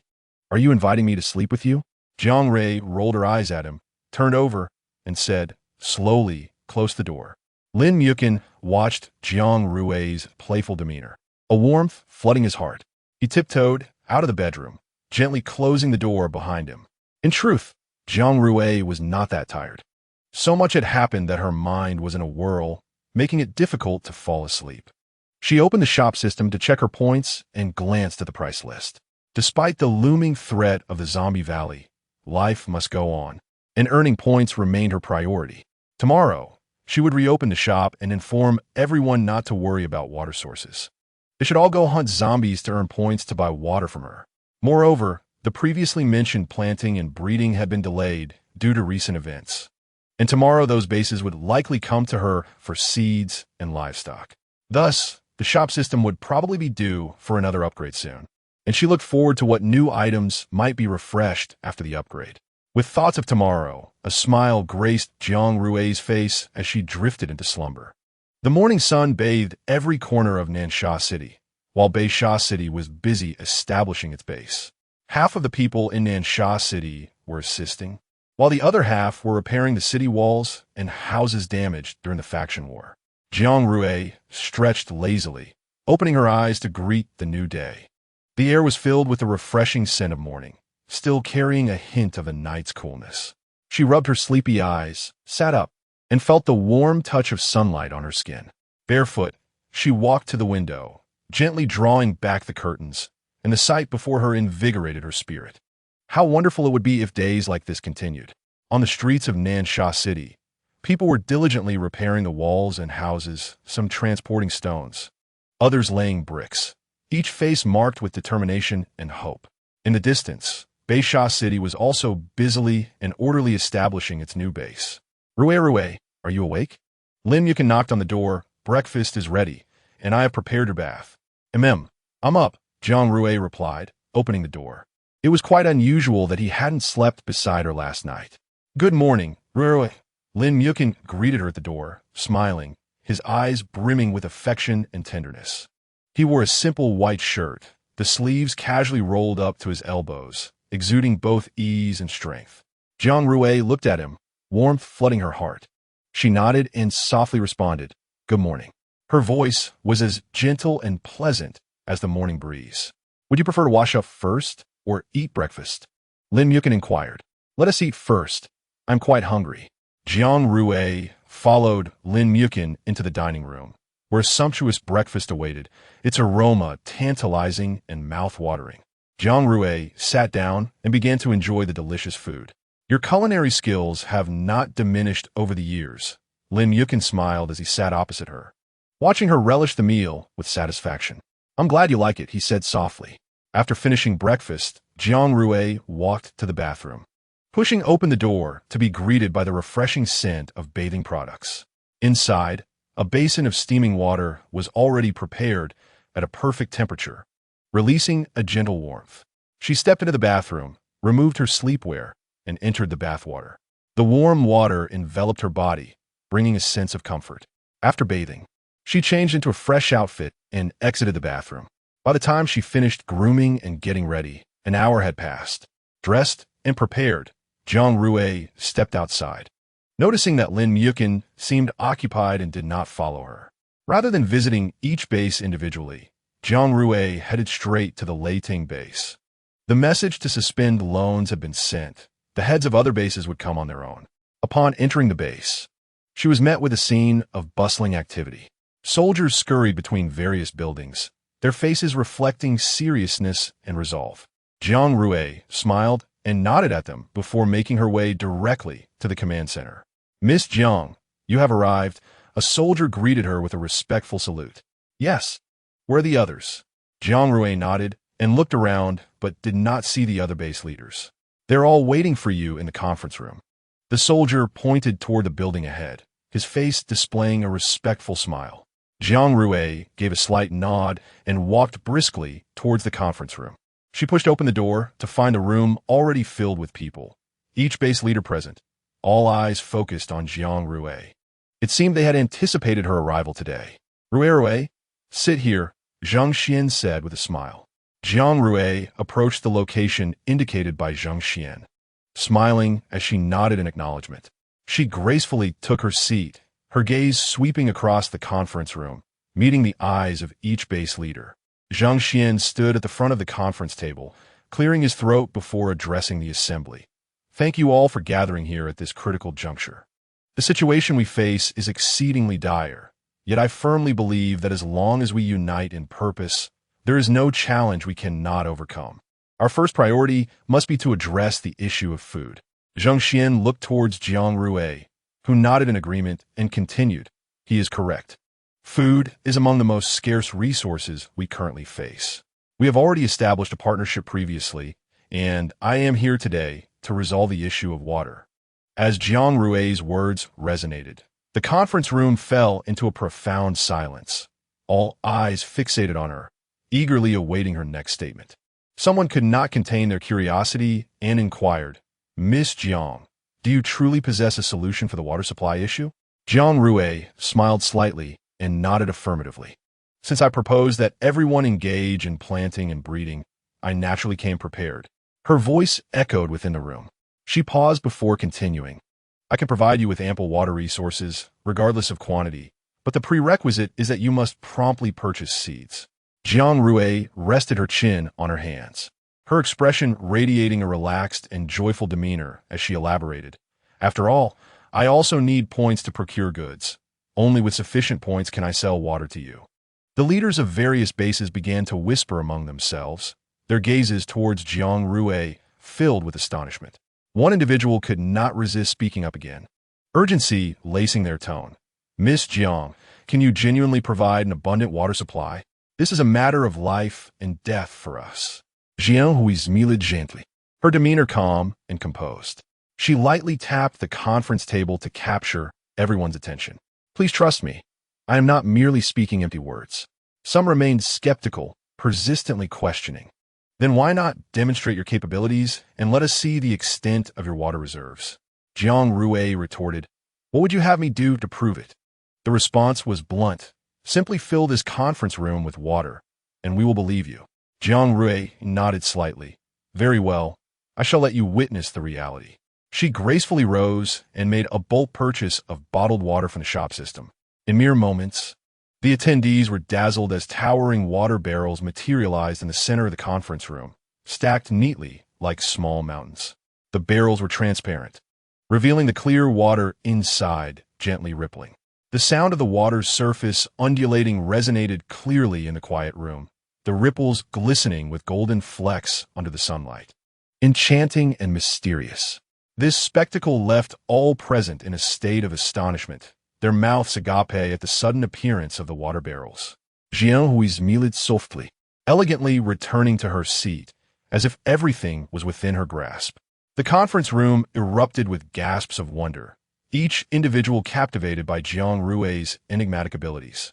are you inviting me to sleep with you?" Jiang Rui rolled her eyes at him, turned over, and said, slowly, "Close the door." Lin Mukin watched Jiang Rui's playful demeanor, a warmth flooding his heart. He tiptoed out of the bedroom, gently closing the door behind him. In truth, Jiang Rui was not that tired. So much had happened that her mind was in a whirl, making it difficult to fall asleep. She opened the shop system to check her points and glanced at the price list. Despite the looming threat of the zombie valley, life must go on, and earning points remained her priority. Tomorrow, she would reopen the shop and inform everyone not to worry about water sources. They should all go hunt zombies to earn points to buy water from her. Moreover, the previously mentioned planting and breeding had been delayed due to recent events, and tomorrow those bases would likely come to her for seeds and livestock. Thus, the shop system would probably be due for another upgrade soon, and she looked forward to what new items might be refreshed after the upgrade. With thoughts of tomorrow, a smile graced Jiang Rui's face as she drifted into slumber. The morning sun bathed every corner of Nansha City, while Baisha City was busy establishing its base. Half of the people in Nansha City were assisting, while the other half were repairing the city walls and houses damaged during the faction war. Jiang Rui stretched lazily, opening her eyes to greet the new day. The air was filled with the refreshing scent of morning, still carrying a hint of a night's coolness. She rubbed her sleepy eyes, sat up, and felt the warm touch of sunlight on her skin. Barefoot, she walked to the window, gently drawing back the curtains, and the sight before her invigorated her spirit. How wonderful it would be if days like this continued. On the streets of Nansha City, people were diligently repairing the walls and houses, some transporting stones, others laying bricks, each face marked with determination and hope. In the distance, Baisha City was also busily and orderly establishing its new base. Rui, are you awake?" Lin Mukin knocked on the door. "Breakfast is ready, and I have prepared your bath." I'm up," Jiang Rui replied, opening the door. It was quite unusual that he hadn't slept beside her last night. "Good morning, Rui." Lin Mukin greeted her at the door, smiling, his eyes brimming with affection and tenderness. He wore a simple white shirt, the sleeves casually rolled up to his elbows, exuding both ease and strength. Jiang Rui looked at him, warmth flooding her heart. She nodded and softly responded, "Good morning." Her voice was as gentle and pleasant as the morning breeze. "Would you prefer to wash up first or eat breakfast?" Lin Mukin inquired. "Let us eat first. I'm quite hungry." Jiang Rui followed Lin Mukin into the dining room, where a sumptuous breakfast awaited, its aroma tantalizing and mouth-watering. Jiang Rui sat down and began to enjoy the delicious food. "Your culinary skills have not diminished over the years," Lin Mukin smiled as he sat opposite her, watching her relish the meal with satisfaction. "I'm glad you like it," he said softly. After finishing breakfast, Jiang Rui walked to the bathroom, pushing open the door to be greeted by the refreshing scent of bathing products. Inside, a basin of steaming water was already prepared at a perfect temperature, releasing a gentle warmth. She stepped into the bathroom, removed her sleepwear, and entered the bathwater. The warm water enveloped her body, bringing a sense of comfort. After bathing, she changed into a fresh outfit and exited the bathroom. By the time she finished grooming and getting ready, an hour had passed. Dressed and prepared, Jiang Rui stepped outside, noticing that Lin Mukin seemed occupied and did not follow her. Rather than visiting each base individually, Jiang Rui headed straight to the Leiting base. The message to suspend loans had been sent. The heads of other bases would come on their own. Upon entering the base, she was met with a scene of bustling activity. Soldiers scurried between various buildings, their faces reflecting seriousness and resolve. Jiang Rui smiled and nodded at them before making her way directly to the command center. "Miss Jiang, you have arrived." A soldier greeted her with a respectful salute. "Yes. Where are the others?" Jiang Rui nodded and looked around, but did not see the other base leaders. "They're all waiting for you in the conference room." The soldier pointed toward the building ahead, his face displaying a respectful smile. Jiang Rui gave a slight nod and walked briskly towards the conference room. She pushed open the door to find the room already filled with people, each base leader present, all eyes focused on Jiang Rui. It seemed they had anticipated her arrival today. Rui, sit here, Zhang Xian said with a smile. Jiang Rui approached the location indicated by Zhang Xian, smiling as she nodded in acknowledgement. She gracefully took her seat, her gaze sweeping across the conference room, meeting the eyes of each base leader. Zhang Xian stood at the front of the conference table, clearing his throat before addressing the assembly. Thank you all for gathering here at this critical juncture. The situation we face is exceedingly dire, yet I firmly believe that as long as we unite in purpose, there is no challenge we cannot overcome. Our first priority must be to address the issue of food. Zhang Xian looked towards Jiang Rui, who nodded in agreement and continued. He is correct. Food is among the most scarce resources we currently face. We have already established a partnership previously, and I am here today to resolve the issue of water. As Jiang Rui's words resonated, the conference room fell into a profound silence, all eyes fixated on her, eagerly awaiting her next statement. Someone could not contain their curiosity and inquired, Miss Jiang, do you truly possess a solution for the water supply issue? Jiang Rui smiled slightly and nodded affirmatively. Since I proposed that everyone engage in planting and breeding, I naturally came prepared. Her voice echoed within the room. She paused before continuing. I can provide you with ample water resources, regardless of quantity, but the prerequisite is that you must promptly purchase seeds. Jiang Rui rested her chin on her hands, her expression radiating a relaxed and joyful demeanor as she elaborated. After all, I also need points to procure goods. Only with sufficient points can I sell water to you. The leaders of various bases began to whisper among themselves, their gazes towards Jiang Rui filled with astonishment. One individual could not resist speaking up again, urgency lacing their tone. Miss Jiang, can you genuinely provide an abundant water supply? This is a matter of life and death for us. Jiang Rui smiled gently, her demeanor calm and composed. She lightly tapped the conference table to capture everyone's attention. Please trust me. I am not merely speaking empty words. Some remained skeptical, persistently questioning. Then why not demonstrate your capabilities and let us see the extent of your water reserves? Jiang Rui retorted, what would you have me do to prove it? The response was blunt. Simply fill this conference room with water, and we will believe you. Jiang Rui nodded slightly. Very well, I shall let you witness the reality. She gracefully rose and made a bulk purchase of bottled water from the shop system. In mere moments, the attendees were dazzled as towering water barrels materialized in the center of the conference room, stacked neatly like small mountains. The barrels were transparent, revealing the clear water inside, gently rippling. The sound of the water's surface undulating resonated clearly in the quiet room, the ripples glistening with golden flecks under the sunlight. Enchanting and mysterious. This spectacle left all present in a state of astonishment, their mouths agape at the sudden appearance of the water barrels. Jiang Rui smiled softly, elegantly returning to her seat, as if everything was within her grasp. The conference room erupted with gasps of wonder, each individual captivated by Jiang Rui's enigmatic abilities.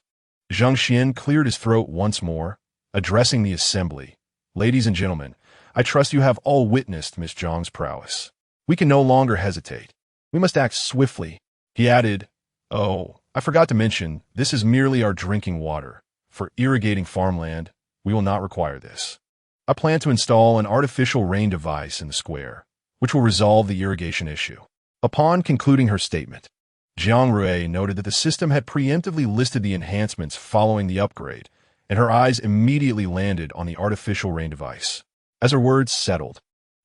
Zhang Xian cleared his throat once more, addressing the assembly. Ladies and gentlemen, I trust you have all witnessed Miss Jiang's prowess. We can no longer hesitate. We must act swiftly. He added, oh, I forgot to mention, this is merely our drinking water. For irrigating farmland, we will not require this. I plan to install an artificial rain device in the square, which will resolve the irrigation issue. Upon concluding her statement, Jiang Rui noted that the system had preemptively listed the enhancements following the upgrade, and her eyes immediately landed on the artificial rain device. As her words settled,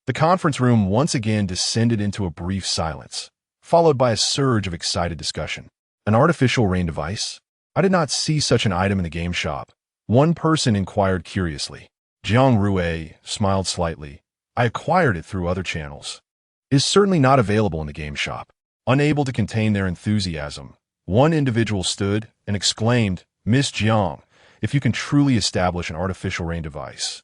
the conference room once again descended into a brief silence, followed by a surge of excited discussion. An artificial rain device? I did not see such an item in the game shop. One person inquired curiously. Jiang Rui smiled slightly. I acquired it through other channels. It is certainly not available in the game shop. Unable to contain their enthusiasm, one individual stood and exclaimed, Miss Jiang, if you can truly establish an artificial rain device,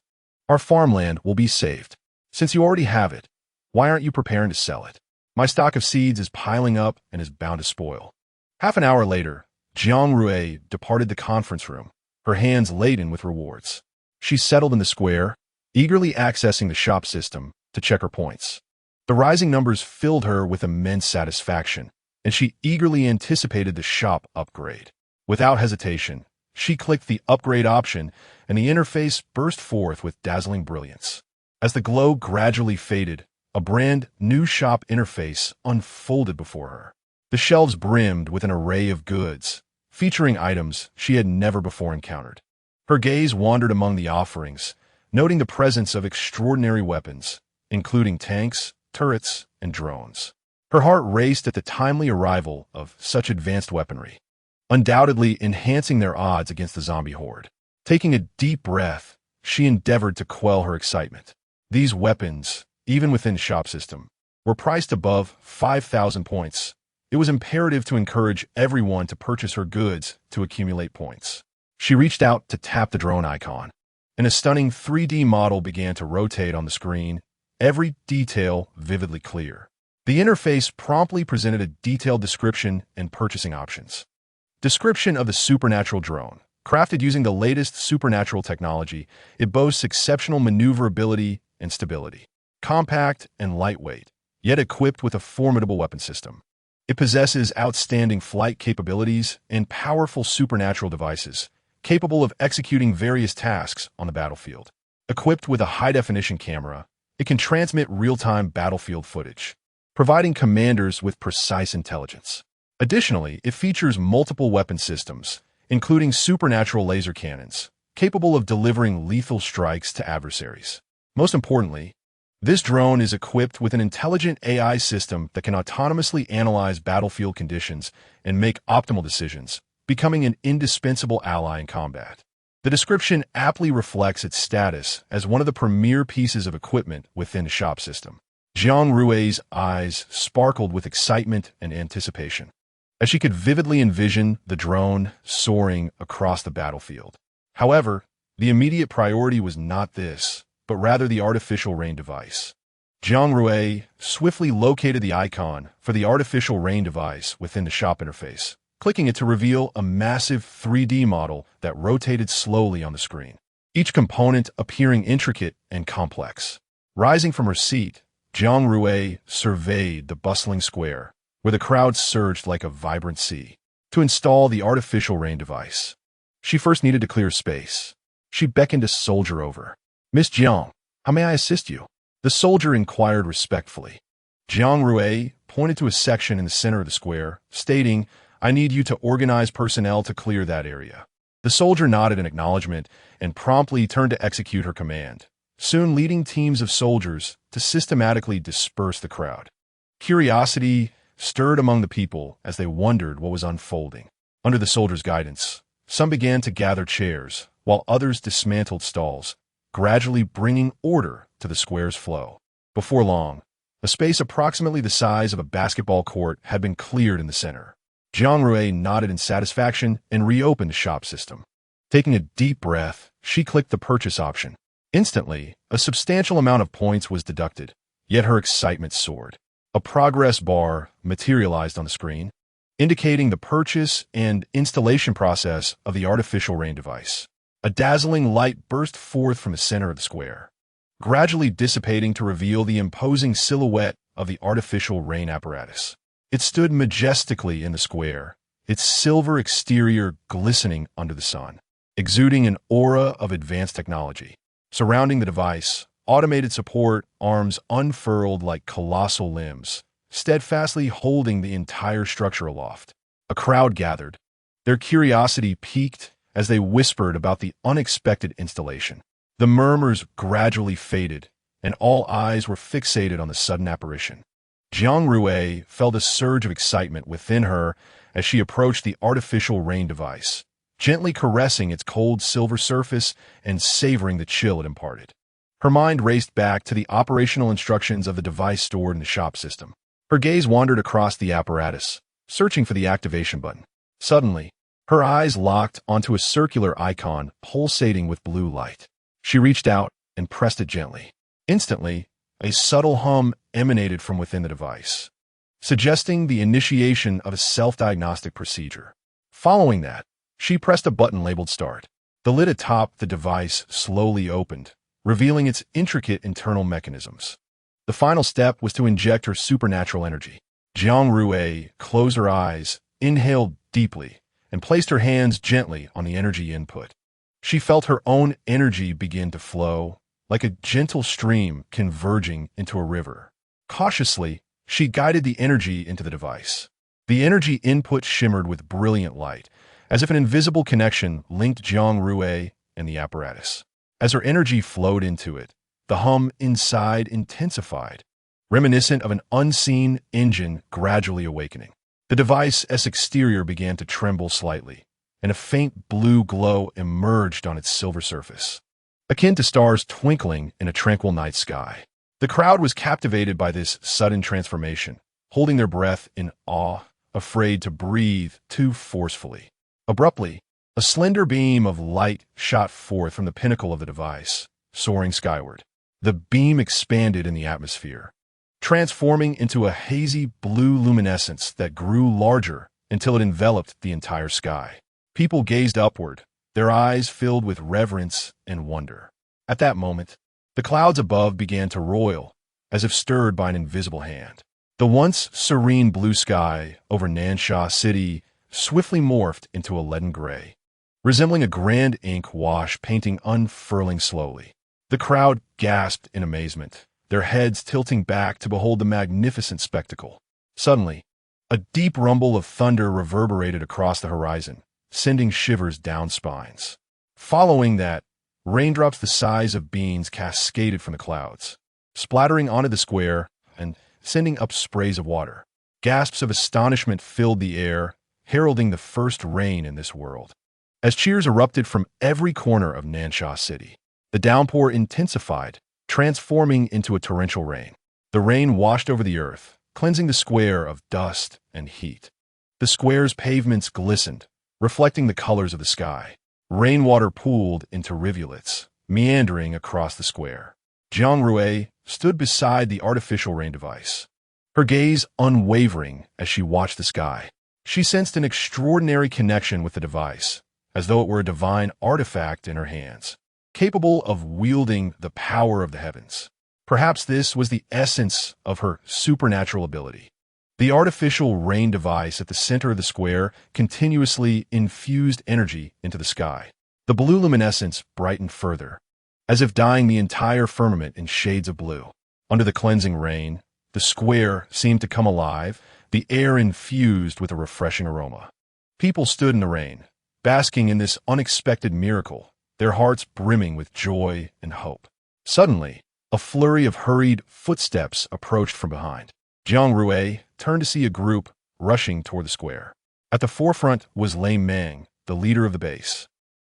our farmland will be saved. Since you already have it, why aren't you preparing to sell it? My stock of seeds is piling up and is bound to spoil. Half an hour later, Jiang Rui departed the conference room, her hands laden with rewards. She settled in the square, eagerly accessing the shop system to check her points. The rising numbers filled her with immense satisfaction, and she eagerly anticipated the shop upgrade. Without hesitation, she clicked the upgrade option, and the interface burst forth with dazzling brilliance. As the glow gradually faded, a brand new shop interface unfolded before her. The shelves brimmed with an array of goods, featuring items she had never before encountered. Her gaze wandered among the offerings, noting the presence of extraordinary weapons, including tanks, turrets, and drones. Her heart raced at the timely arrival of such advanced weaponry, undoubtedly enhancing their odds against the zombie horde. Taking a deep breath, she endeavored to quell her excitement. These weapons, even within the shop system, were priced above 5,000 points. It was imperative to encourage everyone to purchase her goods to accumulate points. She reached out to tap the drone icon, and a stunning 3D model began to rotate on the screen, every detail vividly clear. The interface promptly presented a detailed description and purchasing options. Description of the supernatural drone. Crafted using the latest supernatural technology, it boasts exceptional maneuverability and stability. Compact and lightweight, yet equipped with a formidable weapon system. It possesses outstanding flight capabilities and powerful supernatural devices, capable of executing various tasks on the battlefield. Equipped with a high-definition camera, it can transmit real-time battlefield footage, providing commanders with precise intelligence. Additionally, it features multiple weapon systems, including supernatural laser cannons, capable of delivering lethal strikes to adversaries. Most importantly, this drone is equipped with an intelligent AI system that can autonomously analyze battlefield conditions and make optimal decisions, becoming an indispensable ally in combat. The description aptly reflects its status as one of the premier pieces of equipment within the shop system. Jiang Rui's eyes sparkled with excitement and anticipation, as she could vividly envision the drone soaring across the battlefield. However, the immediate priority was not this, but rather the artificial rain device. Jiang Rui swiftly located the icon for the artificial rain device within the shop interface, clicking it to reveal a massive 3D model that rotated slowly on the screen, each component appearing intricate and complex. Rising from her seat, Jiang Rui surveyed the bustling square, where the crowd surged like a vibrant sea. To install the artificial rain device, she first needed to clear space. She beckoned a soldier over. "Miss Jiang, how may I assist you?" The soldier inquired respectfully. Jiang Rui pointed to a section in the center of the square, stating, "I need you to organize personnel to clear that area." The soldier nodded in acknowledgement and promptly turned to execute her command, soon leading teams of soldiers to systematically disperse the crowd. Curiosity stirred among the people as they wondered what was unfolding. Under the soldier's guidance, some began to gather chairs, while others dismantled stalls, gradually bringing order to the square's flow. Before long, a space approximately the size of a basketball court had been cleared in the center. Jiang Rui nodded in satisfaction and reopened the shop system. Taking a deep breath, she clicked the purchase option. Instantly, a substantial amount of points was deducted, yet her excitement soared. A progress bar materialized on the screen, indicating the purchase and installation process of the artificial rain device. A dazzling light burst forth from the center of the square, gradually dissipating to reveal the imposing silhouette of the artificial rain apparatus. It stood majestically in the square, its silver exterior glistening under the sun, exuding an aura of advanced technology. Surrounding the device, automated support arms unfurled like colossal limbs, steadfastly holding the entire structure aloft. A crowd gathered, their curiosity piqued as they whispered about the unexpected installation. The murmurs gradually faded, and all eyes were fixated on the sudden apparition. Jiang Rui felt a surge of excitement within her as she approached the artificial rain device, gently caressing its cold silver surface and savoring the chill it imparted. Her mind raced back to the operational instructions of the device stored in the shop system. Her gaze wandered across the apparatus, searching for the activation button. Suddenly, her eyes locked onto a circular icon pulsating with blue light. She reached out and pressed it gently. Instantly, a subtle hum emanated from within the device. suggesting the initiation of a self-diagnostic procedure. Following that, she pressed a button labeled Start. The lid atop the device slowly opened, revealing its intricate internal mechanisms. The final step was to inject her supernatural energy. Jiang Rui closed her eyes, inhaled deeply, and placed her hands gently on the energy input. She felt her own energy begin to flow, like a gentle stream converging into a river. Cautiously, she guided the energy into the device. The energy input shimmered with brilliant light, as if an invisible connection linked Jiang Rui and the apparatus. As her energy flowed into it, the hum inside intensified, reminiscent of an unseen engine gradually awakening. The device's exterior began to tremble slightly, and a faint blue glow emerged on its silver surface, akin to stars twinkling in a tranquil night sky. The crowd was captivated by this sudden transformation, holding their breath in awe, afraid to breathe too forcefully. Abruptly, a slender beam of light shot forth from the pinnacle of the device, soaring skyward. The beam expanded in the atmosphere, transforming into a hazy blue luminescence that grew larger until it enveloped the entire sky. People gazed upward, their eyes filled with reverence and wonder. At that moment, the clouds above began to roil, as if stirred by an invisible hand. The once serene blue sky over Nansha City swiftly morphed into a leaden gray, resembling a grand ink wash painting unfurling slowly. The crowd gasped in amazement, their heads tilting back to behold the magnificent spectacle. Suddenly, a deep rumble of thunder reverberated across the horizon, sending shivers down spines. Following that, raindrops the size of beans cascaded from the clouds, splattering onto the square and sending up sprays of water. Gasps of astonishment filled the air, heralding the first rain in this world. As cheers erupted from every corner of Nansha City, the downpour intensified, transforming into a torrential rain. The rain washed over the earth, cleansing the square of dust and heat. The square's pavements glistened, reflecting the colors of the sky. Rainwater pooled into rivulets, meandering across the square. Jiang Rui stood beside the artificial rain device, her gaze unwavering as she watched the sky. She sensed an extraordinary connection with the device, as though it were a divine artifact in her hands, capable of wielding the power of the heavens. Perhaps this was the essence of her supernatural ability. The artificial rain device at the center of the square continuously infused energy into the sky. The blue luminescence brightened further, as if dyeing the entire firmament in shades of blue. Under the cleansing rain, the square seemed to come alive, the air infused with a refreshing aroma. People stood in the rain, basking in this unexpected miracle, their hearts brimming with joy and hope. Suddenly, a flurry of hurried footsteps approached from behind. Jiang Rui turned to see a group rushing toward the square. At the forefront was Lei Meng, the leader of the base,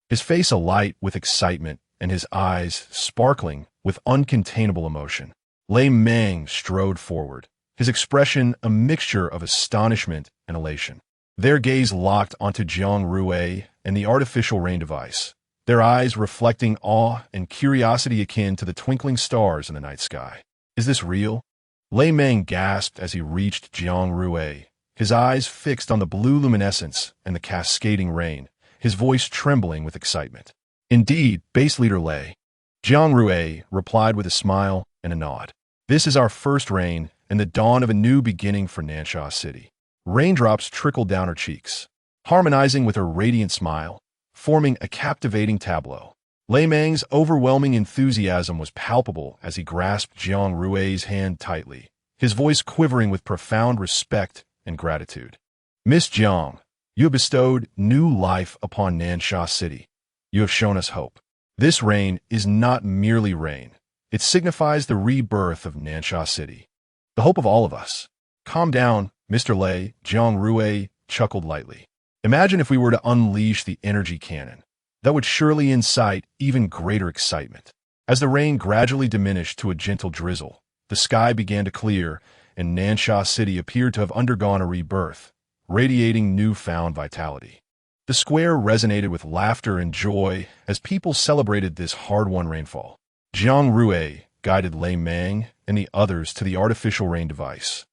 his face alight with excitement and his eyes sparkling with uncontainable emotion. Lei Meng strode forward, his expression a mixture of astonishment and elation. Their gaze locked onto Jiang Rui and the artificial rain device, their eyes reflecting awe and curiosity akin to the twinkling stars in the night sky. Is this real? Lei Meng gasped as he reached Jiang Rui, his eyes fixed on the blue luminescence and the cascading rain, his voice trembling with excitement. Indeed, base leader Lei. Jiang Rui replied with a smile and a nod. This is our first rain and the dawn of a new beginning for Nansha City. Raindrops trickled down her cheeks, harmonizing with her radiant smile, forming a captivating tableau. Lei Meng's overwhelming enthusiasm was palpable as he grasped Jiang Rui's hand tightly, his voice quivering with profound respect and gratitude. Miss Jiang, you have bestowed new life upon Nansha City. You have shown us hope. This rain is not merely rain. It signifies the rebirth of Nansha City, the hope of all of us. Calm down, Mr. Lei, Jiang Rui chuckled lightly. Imagine if we were to unleash the energy cannon. That would surely incite even greater excitement. As the rain gradually diminished to a gentle drizzle, the sky began to clear, and Nansha City appeared to have undergone a rebirth, radiating newfound vitality. The square resonated with laughter and joy as people celebrated this hard-won rainfall. Jiang Rui guided Lei Meng and the others to the artificial rain device.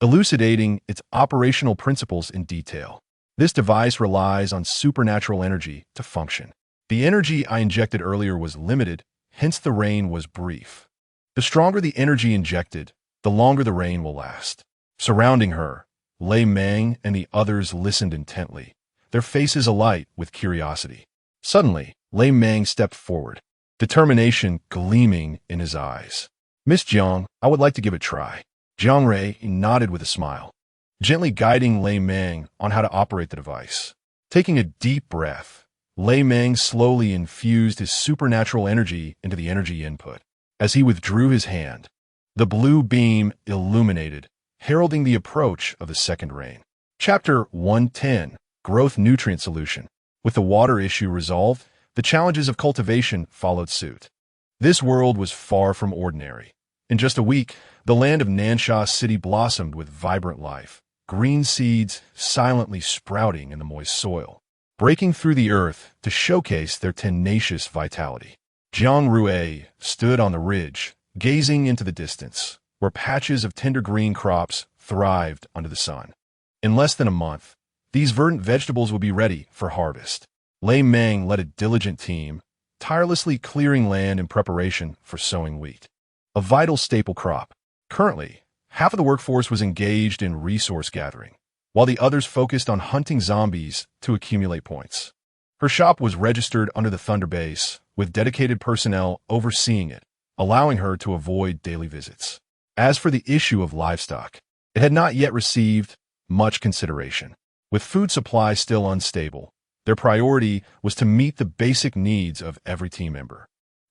elucidating its operational principles in detail. This device relies on supernatural energy to function. The energy I injected earlier was limited, hence the rain was brief. The stronger the energy injected, the longer the rain will last. Surrounding her, Lei Meng and the others listened intently, their faces alight with curiosity. Suddenly, Lei Meng stepped forward, determination gleaming in his eyes. "Miss Jiang, I would like to give it a try." Jiang Rui nodded with a smile, gently guiding Lei Meng on how to operate the device. Taking a deep breath, Lei Meng slowly infused his supernatural energy into the energy input. As he withdrew his hand, the blue beam illuminated, heralding the approach of the second rain. Chapter 110, Growth Nutrient Solution. With the water issue resolved, the challenges of cultivation followed suit. This world was far from ordinary. In just a week, the land of Nansha City blossomed with vibrant life, green seeds silently sprouting in the moist soil, breaking through the earth to showcase their tenacious vitality. Jiang Rui stood on the ridge, gazing into the distance, where patches of tender green crops thrived under the sun. In less than a month, these verdant vegetables would be ready for harvest. Lei Meng led a diligent team, tirelessly clearing land in preparation for sowing wheat, a vital staple crop. Currently, half of the workforce was engaged in resource gathering, while the others focused on hunting zombies to accumulate points. Her shop was registered under the Thunder Base, with dedicated personnel overseeing it, allowing her to avoid daily visits. As for the issue of livestock, it had not yet received much consideration. With food supply still unstable, their priority was to meet the basic needs of every team member.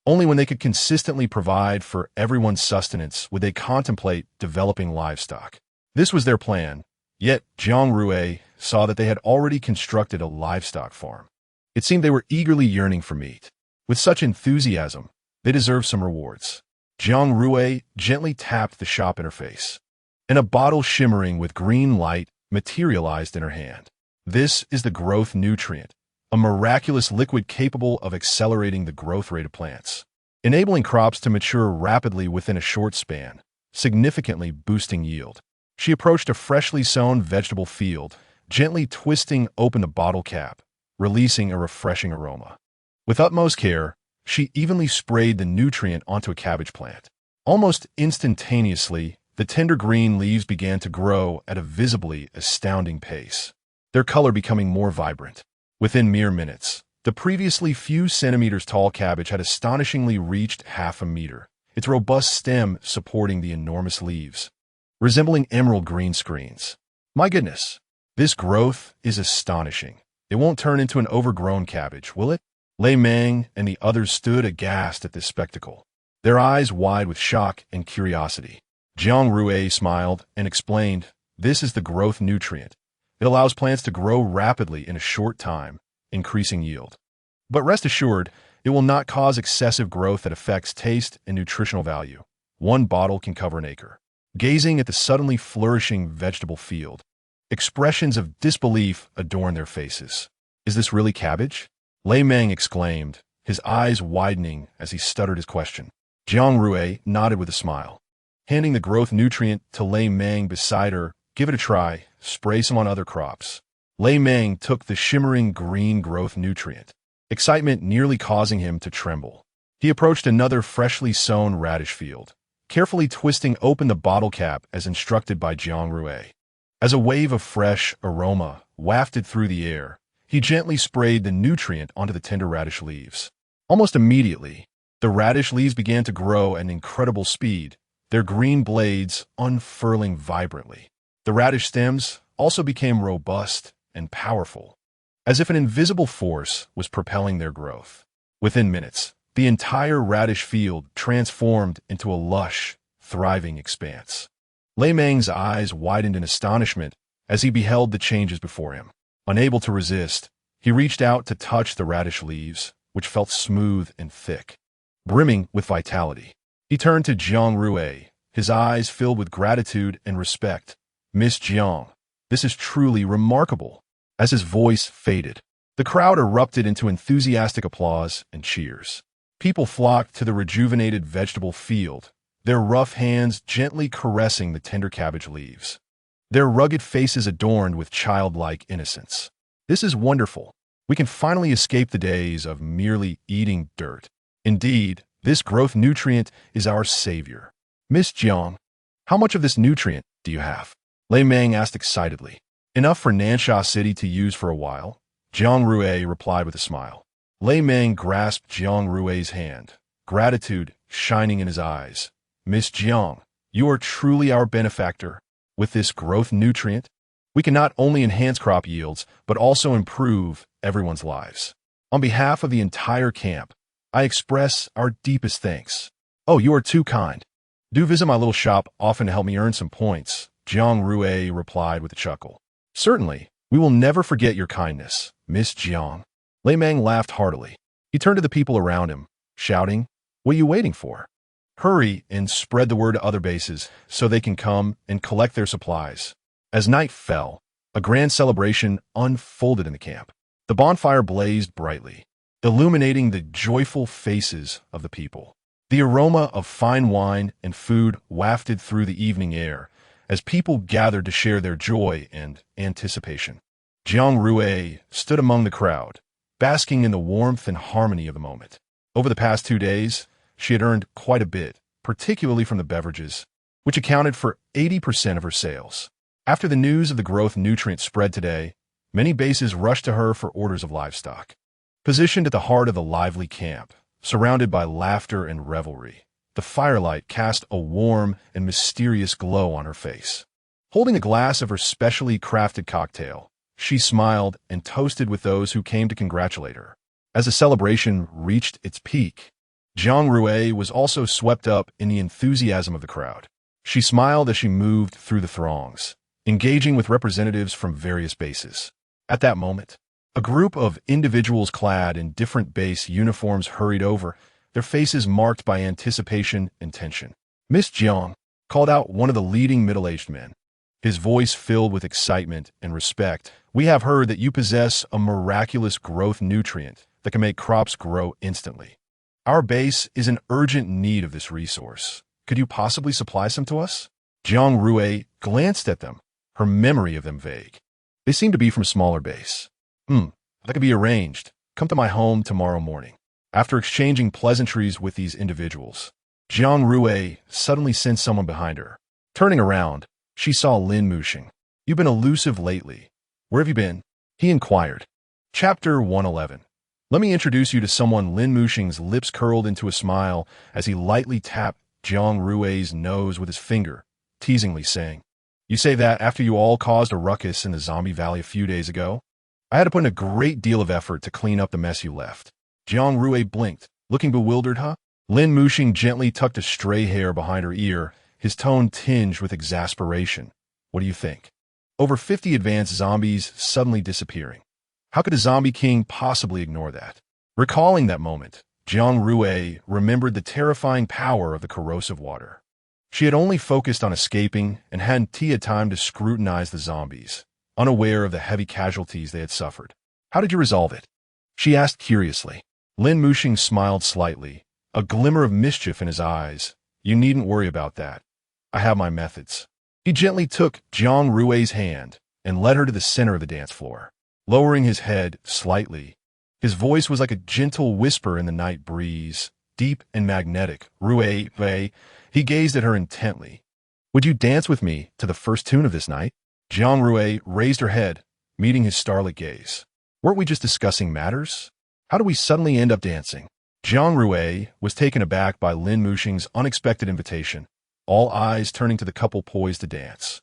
Only when they could consistently provide for everyone's sustenance would they contemplate developing livestock. This was their plan, yet Jiang Rui saw that they had already constructed a livestock farm. It seemed they were eagerly yearning for meat. With such enthusiasm, they deserved some rewards. Jiang Rui gently tapped the shop interface, and a bottle shimmering with green light materialized in her hand. "This is the growth nutrient, a miraculous liquid capable of accelerating the growth rate of plants, enabling crops to mature rapidly within a short span, significantly boosting yield." She approached a freshly sown vegetable field, gently twisting open the bottle cap, releasing a refreshing aroma. With utmost care, she evenly sprayed the nutrient onto a cabbage plant. Almost instantaneously, the tender green leaves began to grow at a visibly astounding pace, their color becoming more vibrant. Within mere minutes, the previously few centimeters tall cabbage had astonishingly reached half a meter, its robust stem supporting the enormous leaves, resembling emerald green screens. "My goodness, this growth is astonishing. It won't turn into an overgrown cabbage, will it?" Lei Meng and the others stood aghast at this spectacle, their eyes wide with shock and curiosity. Jiang Rui smiled and explained, "This is the growth nutrient. It allows plants to grow rapidly in a short time, increasing yield. But rest assured, it will not cause excessive growth that affects taste and nutritional value. One bottle can cover an acre." Gazing at the suddenly flourishing vegetable field, expressions of disbelief adorned their faces. "Is this really cabbage?" Lei Meng exclaimed, his eyes widening as he stuttered his question. Jiang Rui nodded with a smile, handing the growth nutrient to Lei Meng beside her. "Give it a try, spray some on other crops." Lei Meng took the shimmering green growth nutrient, excitement nearly causing him to tremble. He approached another freshly sown radish field, carefully twisting open the bottle cap as instructed by Jiang Rui. As a wave of fresh aroma wafted through the air, he gently sprayed the nutrient onto the tender radish leaves. Almost immediately, the radish leaves began to grow at an incredible speed, their green blades unfurling vibrantly. The radish stems also became robust and powerful, as if an invisible force was propelling their growth. Within minutes, the entire radish field transformed into a lush, thriving expanse. Lei Meng's eyes widened in astonishment as he beheld the changes before him. Unable to resist, he reached out to touch the radish leaves, which felt smooth and thick, brimming with vitality. He turned to Jiang Rui, his eyes filled with gratitude and respect. "Miss Jiang, this is truly remarkable." As his voice faded, the crowd erupted into enthusiastic applause and cheers. People flocked to the rejuvenated vegetable field, their rough hands gently caressing the tender cabbage leaves. their rugged faces adorned with childlike innocence. This is wonderful. We can finally escape the days of merely eating dirt. Indeed, this growth nutrient is our savior. Miss Jiang, how much of this nutrient do you have? Lei Meng asked excitedly. Enough for Nansha City to use for a while, Jiang Rui replied with a smile. Lei Meng grasped Jiang Rui's hand, gratitude shining in his eyes. Miss Jiang, you are truly our benefactor. With this growth nutrient, we can not only enhance crop yields, but also improve everyone's lives. On behalf of the entire camp, I express our deepest thanks. Oh, you are too kind. Do visit my little shop often to help me earn some points, Jiang Rui replied with a chuckle. Certainly, we will never forget your kindness, Miss Jiang. Lei Meng laughed heartily. He turned to the people around him, shouting, what are you waiting for? Hurry and spread the word to other bases so they can come and collect their supplies. As night fell, a grand celebration unfolded in the camp. The bonfire blazed brightly, illuminating the joyful faces of the people. The aroma of fine wine and food wafted through the evening air as people gathered to share their joy and anticipation. Jiang Rui stood among the crowd, basking in the warmth and harmony of the moment. Over the past 2 days, she had earned quite a bit, particularly from the beverages, which accounted for 80% of her sales. After the news of the growth nutrient spread today, many bases rushed to her for orders of livestock. Positioned at the heart of the lively camp, surrounded by laughter and revelry, the firelight cast a warm and mysterious glow on her face. Holding a glass of her specially crafted cocktail, she smiled and toasted with those who came to congratulate her. As the celebration reached its peak, Jiang Rui was also swept up in the enthusiasm of the crowd. She smiled as she moved through the throngs, engaging with representatives from various bases. At that moment, a group of individuals clad in different base uniforms hurried over, their faces marked by anticipation and tension. Miss Jiang called out one of the leading middle-aged men, his voice filled with excitement and respect. We have heard that you possess a miraculous growth nutrient that can make crops grow instantly. Our base is in urgent need of this resource. Could you possibly supply some to us? Jiang Rui glanced at them, her memory of them vague. They seemed to be from smaller base. That could be arranged. Come to my home tomorrow morning. After exchanging pleasantries with these individuals, Jiang Rui suddenly sensed someone behind her. Turning around, she saw Lin Muxing. You've been elusive lately. Where have you been? He inquired. Chapter 111. Let me introduce you to someone. Lin Muxing's lips curled into a smile as he lightly tapped Jiang Rui's nose with his finger, teasingly saying, You say that after you all caused a ruckus in the zombie valley a few days ago? I had to put in a great deal of effort to clean up the mess you left. Jiang Rui blinked, looking bewildered, huh? Lin Muxing gently tucked a stray hair behind her ear, his tone tinged with exasperation. What do you think? Over 50 advanced zombies suddenly disappearing. How could a zombie king possibly ignore that? Recalling that moment, Jiang Rui remembered the terrifying power of the corrosive water. She had only focused on escaping and hadn't had time to scrutinize the zombies, unaware of the heavy casualties they had suffered. How did you resolve it? She asked curiously. Lin Muxing smiled slightly, a glimmer of mischief in his eyes. You needn't worry about that. I have my methods. He gently took Jiang Rui's hand and led her to the center of the dance floor. Lowering his head slightly, his voice was like a gentle whisper in the night breeze, deep and magnetic. Rui, he gazed at her intently. Would you dance with me to the first tune of this night? Jiang Rui raised her head, meeting his starlit gaze. Weren't we just discussing matters? How do we suddenly end up dancing? Jiang Rui was taken aback by Lin Muxing's unexpected invitation, all eyes turning to the couple poised to dance.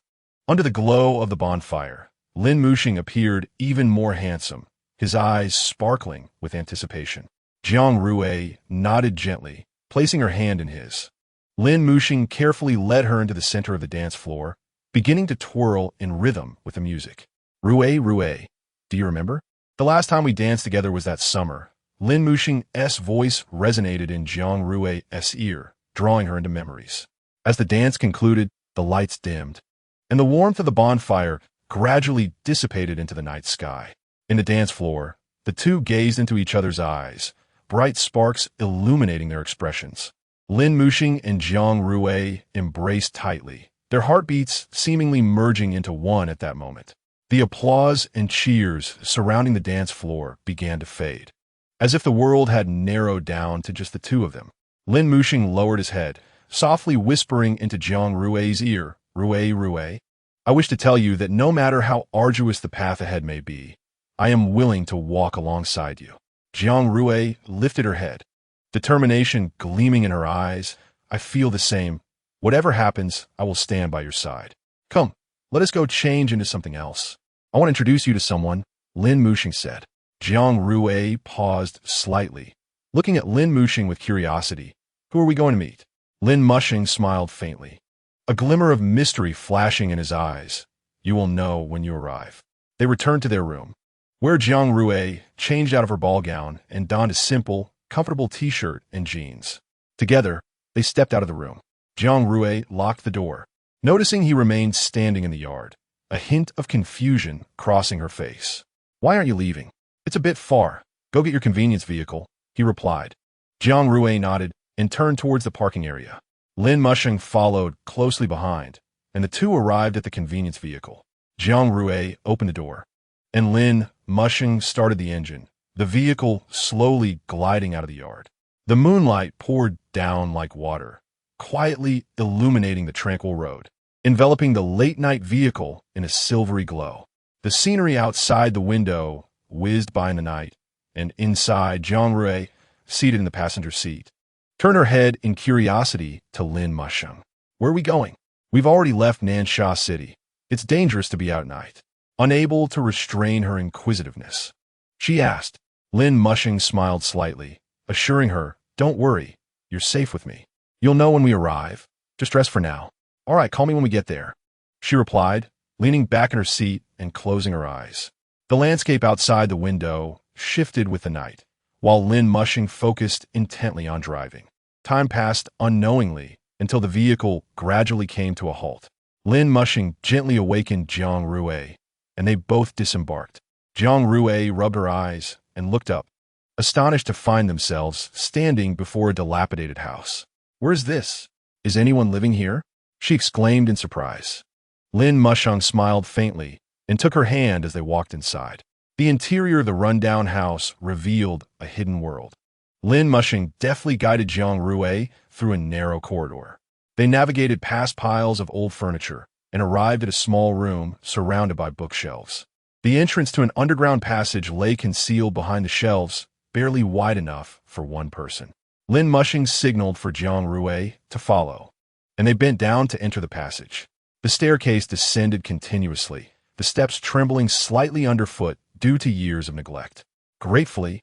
Under the glow of the bonfire, Lin Muxing appeared even more handsome, his eyes sparkling with anticipation. Jiang Rui nodded gently, placing her hand in his. Lin Muxing carefully led her into the center of the dance floor, beginning to twirl in rhythm with the music. Rui, do you remember? The last time we danced together was that summer. Lin Muxing's voice resonated in Jiang Rui's ear, drawing her into memories. As the dance concluded, the lights dimmed, and the warmth of the bonfire gradually dissipated into the night sky. In the dance floor, the two gazed into each other's eyes, bright sparks illuminating their expressions. Lin Muxing and Jiang Rui embraced tightly, their heartbeats seemingly merging into one at that moment. The applause and cheers surrounding the dance floor began to fade. As if the world had narrowed down to just the two of them. Lin Muxing lowered his head, softly whispering into Jiang Rui's ear, Rui, I wish to tell you that no matter how arduous the path ahead may be, I am willing to walk alongside you. Jiang Rui lifted her head, determination gleaming in her eyes. I feel the same. Whatever happens, I will stand by your side. Come, let us go change into something else. I want to introduce you to someone, Lin Muxing said. Jiang Rui paused slightly, looking at Lin Muxing with curiosity. Who are we going to meet? Lin Muxing smiled faintly, a glimmer of mystery flashing in his eyes. You will know when you arrive. They returned to their room, where Jiang Rui changed out of her ball gown and donned a simple, comfortable t-shirt and jeans. Together, they stepped out of the room. Jiang Rui locked the door, noticing he remained standing in the yard, a hint of confusion crossing her face. Why aren't you leaving? It's a bit far. Go get your convenience vehicle, he replied. Jiang Rui nodded and turned towards the parking area. Lin Muxing followed closely behind, and the two arrived at the convenience vehicle. Jiang Rui opened the door, and Lin Muxing started the engine, the vehicle slowly gliding out of the yard. The moonlight poured down like water, quietly illuminating the tranquil road, enveloping the late-night vehicle in a silvery glow. The scenery outside the window whizzed by in the night, and inside, Jiang Rui, seated in the passenger seat, turned her head in curiosity to Lin Muxing. Where are we going? We've already left Nansha City. It's dangerous to be out at night. Unable to restrain her inquisitiveness, she asked. Lin Muxing smiled slightly, assuring her, Don't worry, you're safe with me. You'll know when we arrive. Just rest for now. All right, call me when we get there, she replied, leaning back in her seat and closing her eyes. The landscape outside the window shifted with the night, while Lin Muxing focused intently on driving. Time passed unknowingly until the vehicle gradually came to a halt. Lin Muxing gently awakened Jiang Rui, and they both disembarked. Jiang Rui rubbed her eyes and looked up, astonished to find themselves standing before a dilapidated house. Where is this? Is anyone living here? She exclaimed in surprise. Lin Muxing smiled faintly and took her hand as they walked inside. The interior of the rundown house revealed a hidden world. Lin Muxing deftly guided Jiang Rui through a narrow corridor. They navigated past piles of old furniture and arrived at a small room surrounded by bookshelves. The entrance to an underground passage lay concealed behind the shelves, barely wide enough for one person. Lin Muxing signaled for Jiang Rui to follow, and they bent down to enter the passage. The staircase descended continuously, the steps trembling slightly underfoot due to years of neglect. Gratefully,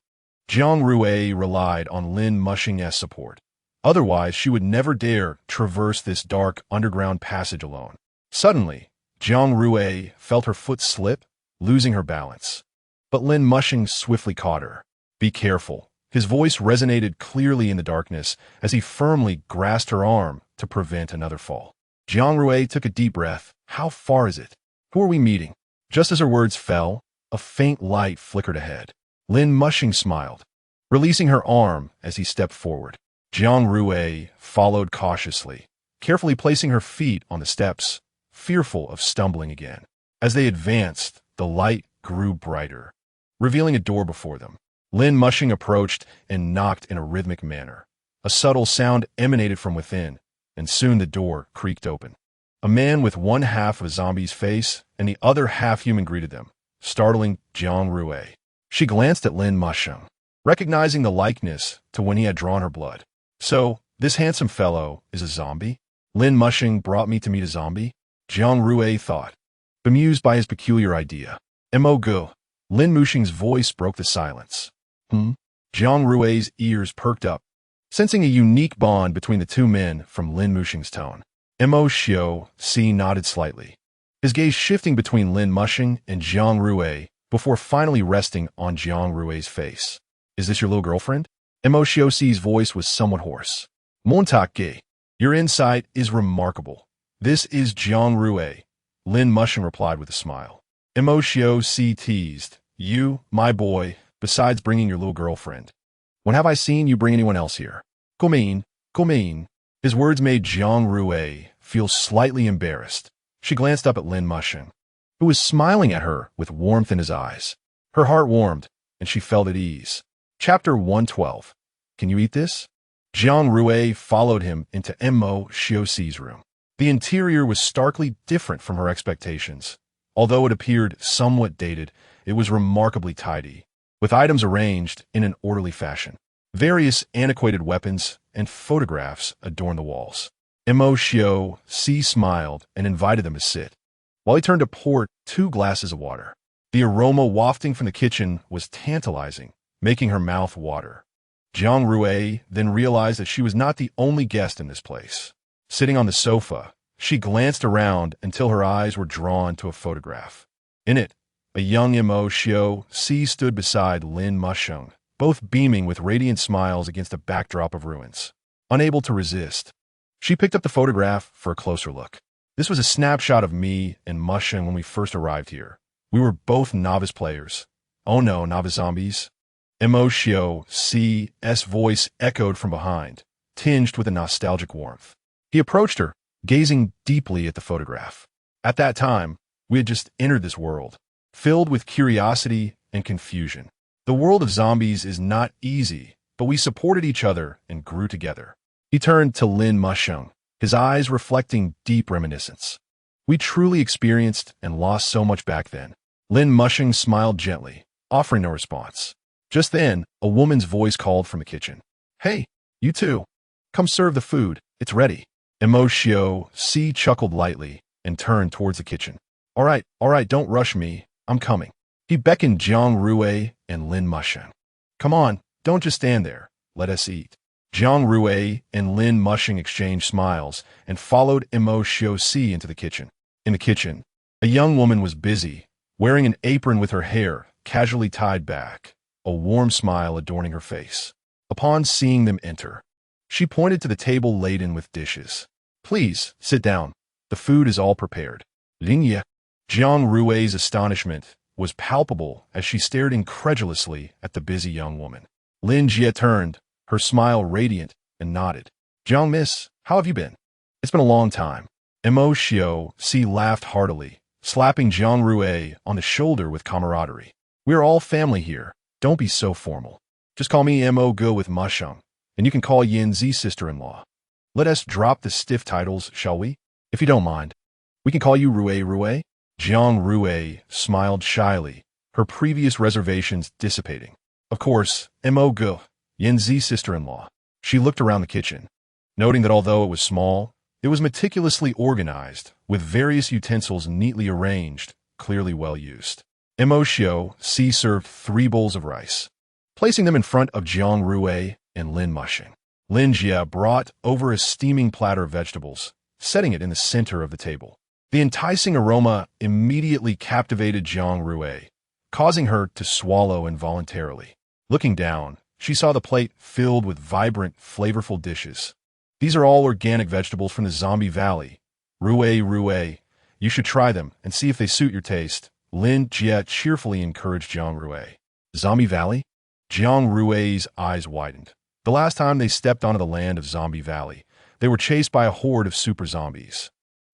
Jiang Rui relied on Lin Muxing's support. Otherwise, she would never dare traverse this dark underground passage alone. Suddenly, Jiang Rui felt her foot slip, losing her balance. But Lin Muxing swiftly caught her. Be careful. His voice resonated clearly in the darkness as he firmly grasped her arm to prevent another fall. Jiang Rui took a deep breath. How far is it? Who are we meeting? Just as her words fell, a faint light flickered ahead. Lin Muxing smiled, releasing her arm as he stepped forward. Jiang Rui followed cautiously, carefully placing her feet on the steps, fearful of stumbling again. As they advanced, the light grew brighter, revealing a door before them. Lin Muxing approached and knocked in a rhythmic manner. A subtle sound emanated from within, and soon the door creaked open. A man with one half of a zombie's face and the other half-human greeted them, startling Jiang Rui. She glanced at Lin Muxing, recognizing the likeness to when he had drawn her blood. So, this handsome fellow is a zombie? Lin Muxing brought me to meet a zombie? Jiang Rui thought, bemused by his peculiar idea. Mo-gu. Lin Muxing's voice broke the silence. Jiang Rui's ears perked up, sensing a unique bond between the two men from Lin Muxing's tone. Mo-xiu-si nodded slightly, his gaze shifting between Lin Muxing and Jiang Rui before finally resting on Jiang Rui's face. Is this your little girlfriend? Mo-xiu-si's voice was somewhat hoarse. Montak-ge. Your insight is remarkable. This is Jiang Rui, Lin Muxing replied with a smile. Mo-xiu-si teased. You, my boy, besides bringing your little girlfriend. When have I seen you bring anyone else here? Come in. His words made Jiang Rui feel slightly embarrassed. She glanced up at Lin Musheng, who was smiling at her with warmth in his eyes. Her heart warmed, and she felt at ease. Chapter 112. Can you eat this? Jiang Rui followed him into Mo Xiuxi's room. The interior was starkly different from her expectations. Although it appeared somewhat dated, it was remarkably tidy, with items arranged in an orderly fashion. Various antiquated weapons and photographs adorned the walls. Mo Xiuxi smiled and invited them to sit, while he turned to pour 2 glasses of water. The aroma wafting from the kitchen was tantalizing, making her mouth water. Jiang Rui then realized that she was not the only guest in this place. Sitting on the sofa, she glanced around until her eyes were drawn to a photograph. In it, a young Mo Xiuxi stood beside Lin Musheng, both beaming with radiant smiles against a backdrop of ruins. Unable to resist, she picked up the photograph for a closer look. This was a snapshot of me and Musheng when we first arrived here. We were both novice players. Oh no, novice zombies. Mo Xiuxi's voice echoed from behind, tinged with a nostalgic warmth. He approached her, gazing deeply at the photograph. At that time, we had just entered this world, filled with curiosity and confusion. The world of zombies is not easy, but we supported each other and grew together. He turned to Lin Musheng, his eyes reflecting deep reminiscence. We truly experienced and lost so much back then. Lin Musheng smiled gently, offering no response. Just then, a woman's voice called from the kitchen. Hey, you two. Come serve the food. It's ready. Mo Xiuxi chuckled lightly and turned towards the kitchen. All right, don't rush me. I'm coming. He beckoned Jiang Rui and Lin Musheng. Come on, don't just stand there. Let us eat. Jiang Rui and Lin Musheng exchanged smiles and followed Mo Xiuxi into the kitchen. In the kitchen, a young woman was busy, wearing an apron with her hair casually tied back, a warm smile adorning her face. Upon seeing them enter, she pointed to the table laden with dishes. Please, sit down. The food is all prepared. Lingye. Jiang Rui's astonishment was palpable as she stared incredulously at the busy young woman. Lin Jie turned, her smile radiant, and nodded. Jiang miss, how have you been? It's been a long time. Mo Xiuxi laughed heartily, slapping Jiang Rui on the shoulder with camaraderie. We are all family here. Don't be so formal. Just call me Mo Go with Musheng, and you can call Yanzi sister-in-law. Let us drop the stiff titles, shall we? If you don't mind. We can call you Rui. Jiang Rui smiled shyly, her previous reservations dissipating. Of course, Mo Go, Yanzi sister-in-law. She looked around the kitchen, noting that although it was small, it was meticulously organized, with various utensils neatly arranged, clearly well used. Mo Xiuxi served 3 bowls of rice, placing them in front of Jiang Rui and Lin Musheng. Lin Jie brought over a steaming platter of vegetables, setting it in the center of the table. The enticing aroma immediately captivated Jiang Rui, causing her to swallow involuntarily. Looking down, she saw the plate filled with vibrant, flavorful dishes. These are all organic vegetables from the Zombie Valley. Rui, you should try them and see if they suit your taste. Lin Jie cheerfully encouraged Jiang Rui. Zombie Valley? Jiang Rui's eyes widened. The last time they stepped onto the land of Zombie Valley, they were chased by a horde of super zombies.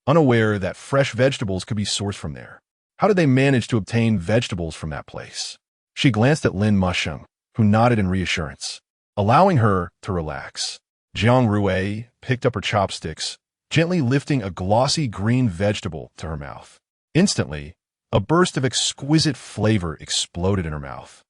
Unaware that fresh vegetables could be sourced from there. How did they manage to obtain vegetables from that place? She glanced at Lin Musheng, who nodded in reassurance, allowing her to relax. Jiang Rui picked up her chopsticks, gently lifting a glossy green vegetable to her mouth. Instantly, a burst of exquisite flavor exploded in her mouth,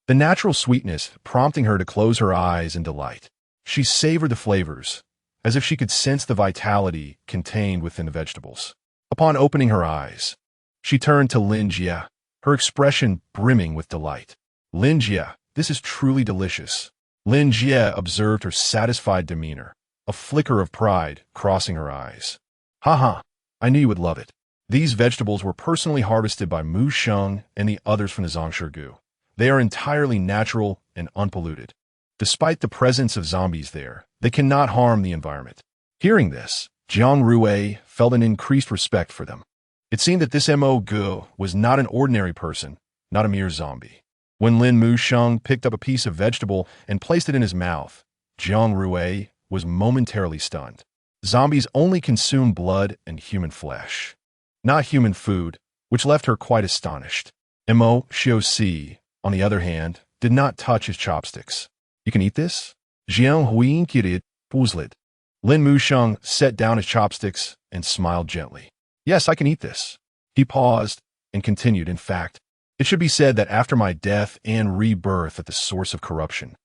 the natural sweetness prompting her to close her eyes in delight. She savored the flavors, as if she could sense the vitality contained within the vegetables. Upon opening her eyes, she turned to Lin Jie, her expression brimming with delight. Lin Jie, this is truly delicious. Lin Jie observed her satisfied demeanor, a flicker of pride crossing her eyes. Haha, I knew you would love it. These vegetables were personally harvested by Mu Sheng and the others from the Zhongshu. They are entirely natural and unpolluted. Despite the presence of zombies there, they cannot harm the environment. Hearing this, Jiang Rui felt an increased respect for them. It seemed that this Mo Gu was not an ordinary person, not a mere zombie. When Lin Musheng picked up a piece of vegetable and placed it in his mouth, Jiang Rui was momentarily stunned. Zombies only consume blood and human flesh, not human food, which left her quite astonished. Mo Xiao, on the other hand, did not touch his chopsticks. You can eat this? Jiang Rui puzzled. Lin Musheng set down his chopsticks and smiled gently. Yes, I can eat this. He paused and continued, in fact, it should be said that after my death and rebirth at the source of corruption,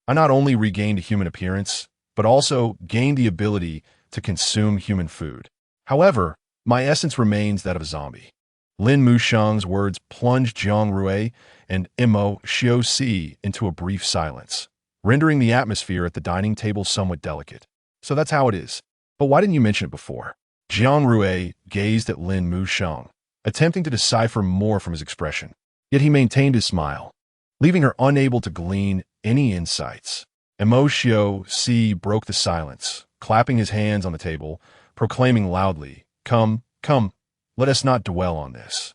I not only regained a human appearance, but also gained the ability to consume human food. However, my essence remains that of a zombie. Lin Musheng's words plunged Jiang Rui and Mo Xiao into a brief silence, rendering the atmosphere at the dining table somewhat delicate. So that's how it is. But why didn't you mention it before? Jiang Rui gazed at Lin Musheng, attempting to decipher more from his expression. Yet he maintained his smile, leaving her unable to glean any insights. Mo Xiao broke the silence, clapping his hands on the table, proclaiming loudly, Come, come, let us not dwell on this.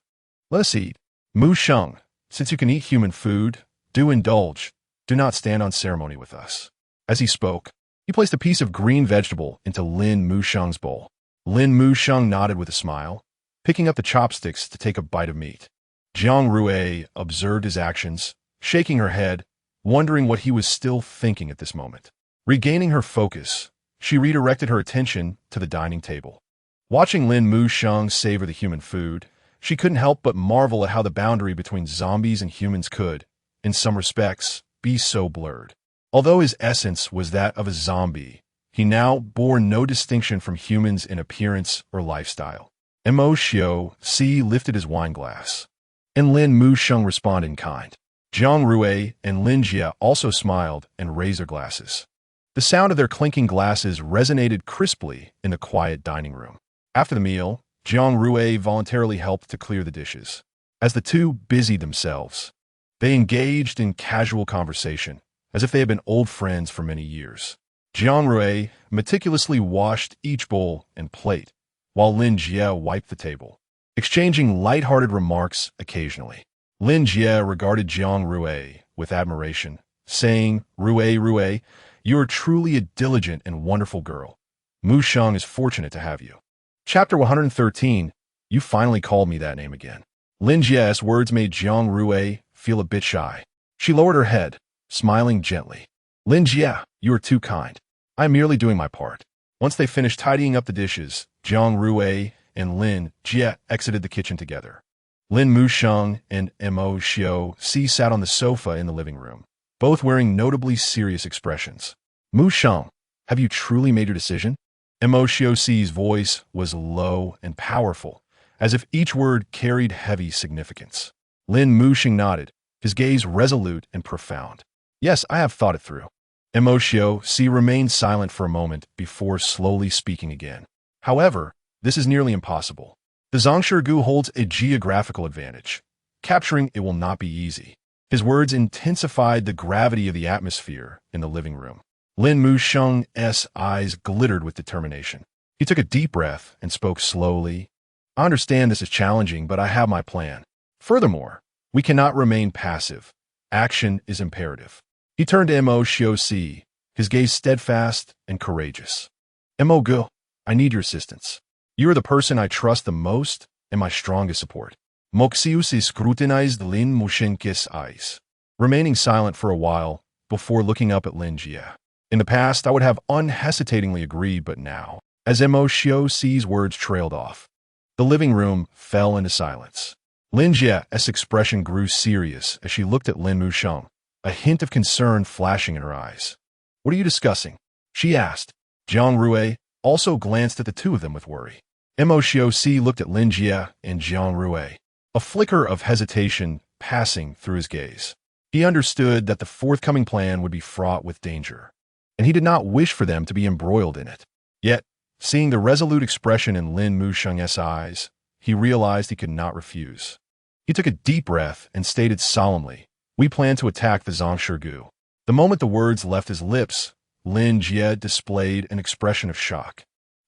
Let us eat. Musheng, since you can eat human food, do indulge. Do not stand on ceremony with us. As he spoke, he placed a piece of green vegetable into Lin Musheng's bowl. Lin Musheng nodded with a smile, picking up the chopsticks to take a bite of meat. Jiang Rui observed his actions, shaking her head, wondering what he was still thinking at this moment. Regaining her focus, she redirected her attention to the dining table. Watching Lin Musheng savor the human food, she couldn't help but marvel at how the boundary between zombies and humans could, in some respects, be so blurred. Although his essence was that of a zombie, he now bore no distinction from humans in appearance or lifestyle. Mo Xiao lifted his wine glass, and Lin Musheng responded in kind. Jiang Rui and Lin Jie also smiled and raised their glasses. The sound of their clinking glasses resonated crisply in the quiet dining room. After the meal, Jiang Rui voluntarily helped to clear the dishes. As the two busied themselves, they engaged in casual conversation, as if they had been old friends for many years. Jiang Rui meticulously washed each bowl and plate, while Lin Jie wiped the table, exchanging light-hearted remarks occasionally. Lin Jie regarded Jiang Rui with admiration, saying, Rui, you are truly a diligent and wonderful girl. Musheng is fortunate to have you. Chapter 113, you finally called me that name again. Lin Jie's words made Jiang Rui feel a bit shy. She lowered her head, smiling gently. Lin Jie, you are too kind. I am merely doing my part. Once they finished tidying up the dishes, Jiang Rui and Lin Jie exited the kitchen together. Lin Musheng and Mo Xiao sat on the sofa in the living room, both wearing notably serious expressions. Musheng, have you truly made your decision? Mo Xiao's voice was low and powerful, as if each word carried heavy significance. Lin Musheng nodded, his gaze resolute and profound. Yes, I have thought it through. Mo Xiao remained silent for a moment before slowly speaking again. However, this is nearly impossible. The Zongshirgu holds a geographical advantage. Capturing it will not be easy. His words intensified the gravity of the atmosphere in the living room. Lin Musheng's eyes glittered with determination. He took a deep breath and spoke slowly. I understand this is challenging, but I have my plan. Furthermore, we cannot remain passive. Action is imperative. He turned to Mo Xiao, his gaze steadfast and courageous. Mo Gu, I need your assistance. You are the person I trust the most and my strongest support. Moxius scrutinized Lin Musheng's eyes, remaining silent for a while before looking up at Lin Jie. In the past, I would have unhesitatingly agreed, but now, as Mo Xiao's words trailed off, the living room fell into silence. Lin Jie's expression grew serious as she looked at Lin Musheng, a hint of concern flashing in her eyes. What are you discussing? She asked. Jiang Rui also glanced at the two of them with worry. Mo Xiao looked at Lin Jie and Jiang Rui, a flicker of hesitation passing through his gaze. He understood that the forthcoming plan would be fraught with danger, and he did not wish for them to be embroiled in it. Yet, seeing the resolute expression in Lin Musheng's eyes, he realized he could not refuse. He took a deep breath and stated solemnly, we plan to attack the Zongshirgu. The moment the words left his lips, Lin Jie displayed an expression of shock.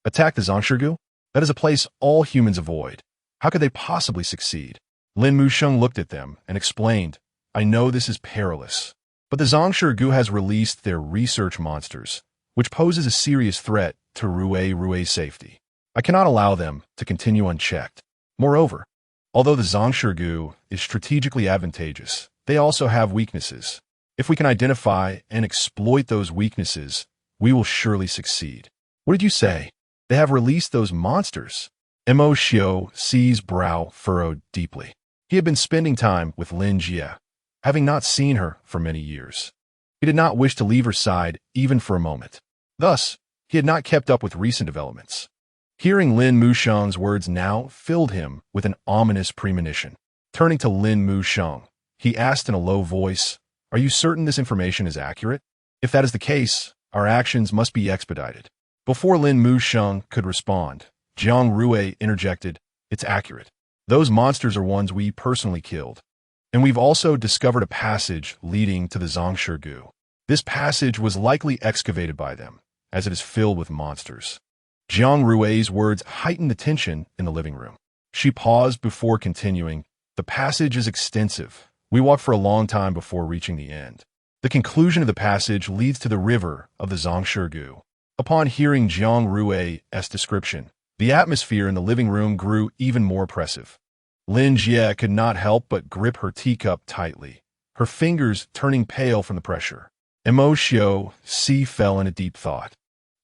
Attack the Zongshirgu? That is a place all humans avoid. How could they possibly succeed? Lin Musheng looked at them and explained, I know this is perilous, but the Zongshirgu has released their research monsters, which poses a serious threat to Rui's safety. I cannot allow them to continue unchecked. Moreover, although the Zongshirgu is strategically advantageous, they also have weaknesses. If we can identify and exploit those weaknesses, we will surely succeed. What did you say? They have released those monsters. Mo Xiu's brow furrowed deeply. He had been spending time with Lin Jie, having not seen her for many years. He did not wish to leave her side even for a moment. Thus, he had not kept up with recent developments. Hearing Lin Musheng's words now filled him with an ominous premonition. Turning to Lin Musheng, he asked in a low voice, "Are you certain this information is accurate? If that is the case, our actions must be expedited." Before Lin Musheng could respond, Jiang Rui interjected, "It's accurate. Those monsters are ones we personally killed. And we've also discovered a passage leading to the Zongshirgu. This passage was likely excavated by them, as it is filled with monsters." Jiang Rui's words heightened the tension in the living room. She paused before continuing, "The passage is extensive. We walked for a long time before reaching the end. The conclusion of the passage leads to the river of the Zongshirgu." Upon hearing Jiang Rui's description, the atmosphere in the living room grew even more oppressive. Lin Jie could not help but grip her teacup tightly, her fingers turning pale from the pressure. Mo Xiu fell in a deep thought.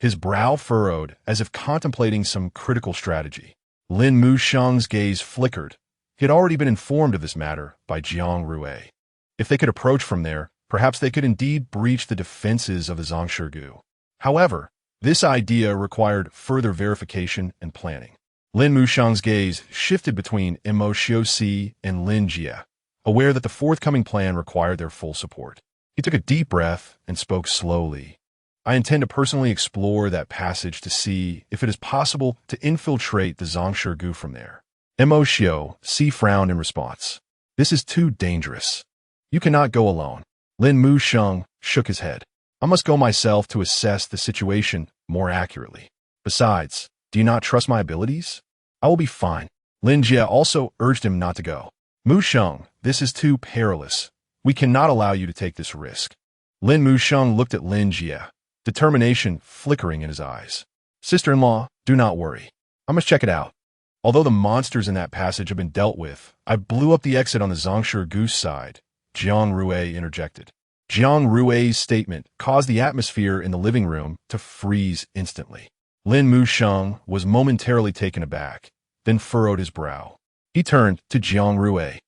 His brow furrowed as if contemplating some critical strategy. Lin Musheng's gaze flickered. He had already been informed of this matter by Jiang Rui. If they could approach from there, perhaps they could indeed breach the defenses of the Zongshirgu. However, this idea required further verification and planning. Lin Musheng's gaze shifted between Mo Xiu and Lin Jie, aware that the forthcoming plan required their full support. He took a deep breath and spoke slowly. "I intend to personally explore that passage to see if it is possible to infiltrate the Zongshirgu from there." Mo Xiu frowned in response. "This is too dangerous. You cannot go alone." Lin Musheng shook his head. "I must go myself to assess the situation more accurately. Besides, do you not trust my abilities?" "I will be fine." Lin Jie also urged him not to go. "Musheng, this is too perilous. We cannot allow you to take this risk." Lin Musheng looked at Lin Jie, determination flickering in his eyes. "Sister-in-law, do not worry. I must check it out. Although the monsters in that passage have been dealt with, I blew up the exit on the Zongshirgu's side," Jiang Rui interjected. Jiang Rui's statement caused the atmosphere in the living room to freeze instantly. Lin Musheng was momentarily taken aback, then furrowed his brow. He turned to Jiang Rui,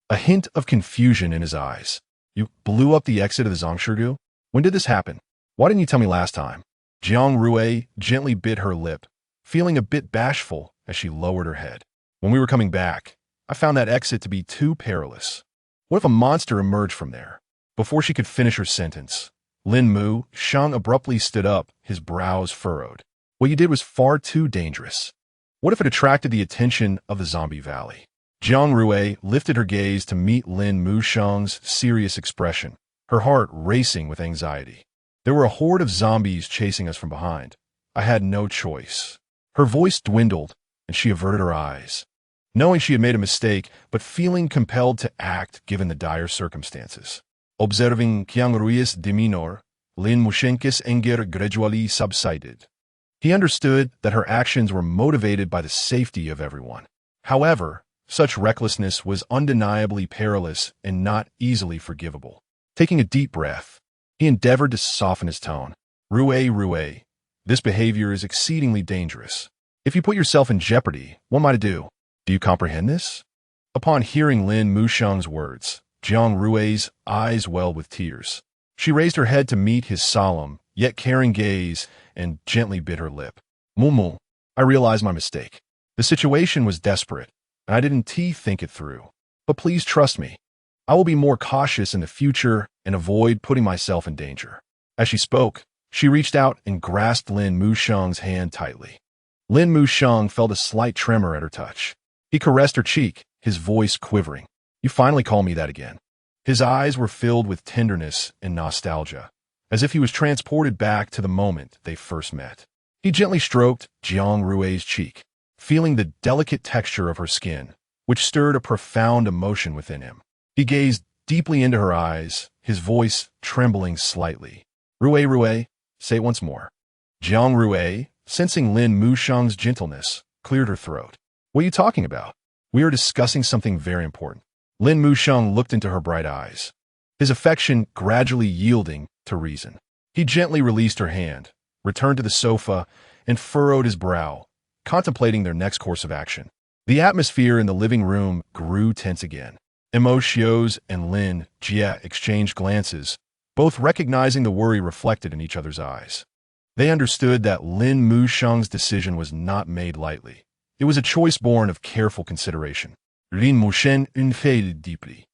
a hint of confusion in his eyes. "You blew up the exit of the Zongshirgu? When did this happen? Why didn't you tell me last time?" Jiang Rui gently bit her lip, feeling a bit bashful as she lowered her head. "When we were coming back, I found that exit to be too perilous. What if a monster emerged from there?" Before she could finish her sentence, Lin Musheng abruptly stood up, his brows furrowed. "What you did was far too dangerous. What if it attracted the attention of the zombie valley?" Jiang Rui lifted her gaze to meet Lin Musheng's serious expression, her heart racing with anxiety. "There were a horde of zombies chasing us from behind. I had no choice." Her voice dwindled, and she averted her eyes, knowing she had made a mistake, but feeling compelled to act given the dire circumstances. Observing Jiang Rui's demeanor, Lin Musheng's anger gradually subsided. He understood that her actions were motivated by the safety of everyone. However, such recklessness was undeniably perilous and not easily forgivable. Taking a deep breath, he endeavored to soften his tone. Rui, this behavior is exceedingly dangerous. If you put yourself in jeopardy, what am I to do? Do you comprehend this?" Upon hearing Lin Musheng's words, Jiang Rui's eyes welled with tears. She raised her head to meet his solemn, yet caring gaze and gently bit her lip. "Mumu, I realize my mistake. The situation was desperate, and I didn't think it through. But please trust me. I will be more cautious in the future and avoid putting myself in danger." As she spoke, she reached out and grasped Lin Musheng's hand tightly. Lin Musheng felt a slight tremor at her touch. He caressed her cheek, his voice quivering. "You finally call me that again." His eyes were filled with tenderness and nostalgia, as if he was transported back to the moment they first met. He gently stroked Jiang Rui's cheek, feeling the delicate texture of her skin, which stirred a profound emotion within him. He gazed deeply into her eyes, his voice trembling slightly. Rui, say it once more." Jiang Rui, sensing Lin Mushang's gentleness, cleared her throat. What are you talking about? We are discussing something very important. Lin Mushang looked into her bright eyes, his affection gradually yielding to reason. He gently released her hand, returned to the sofa, and furrowed his brow, contemplating their next course of action. The atmosphere in the living room grew tense again. Xios and Lin Jie exchanged glances, both recognizing the worry reflected in each other's eyes. They understood that Lin Mushang's decision was not made lightly. It was a choice born of careful consideration. Lin Musheng inhaled deeply,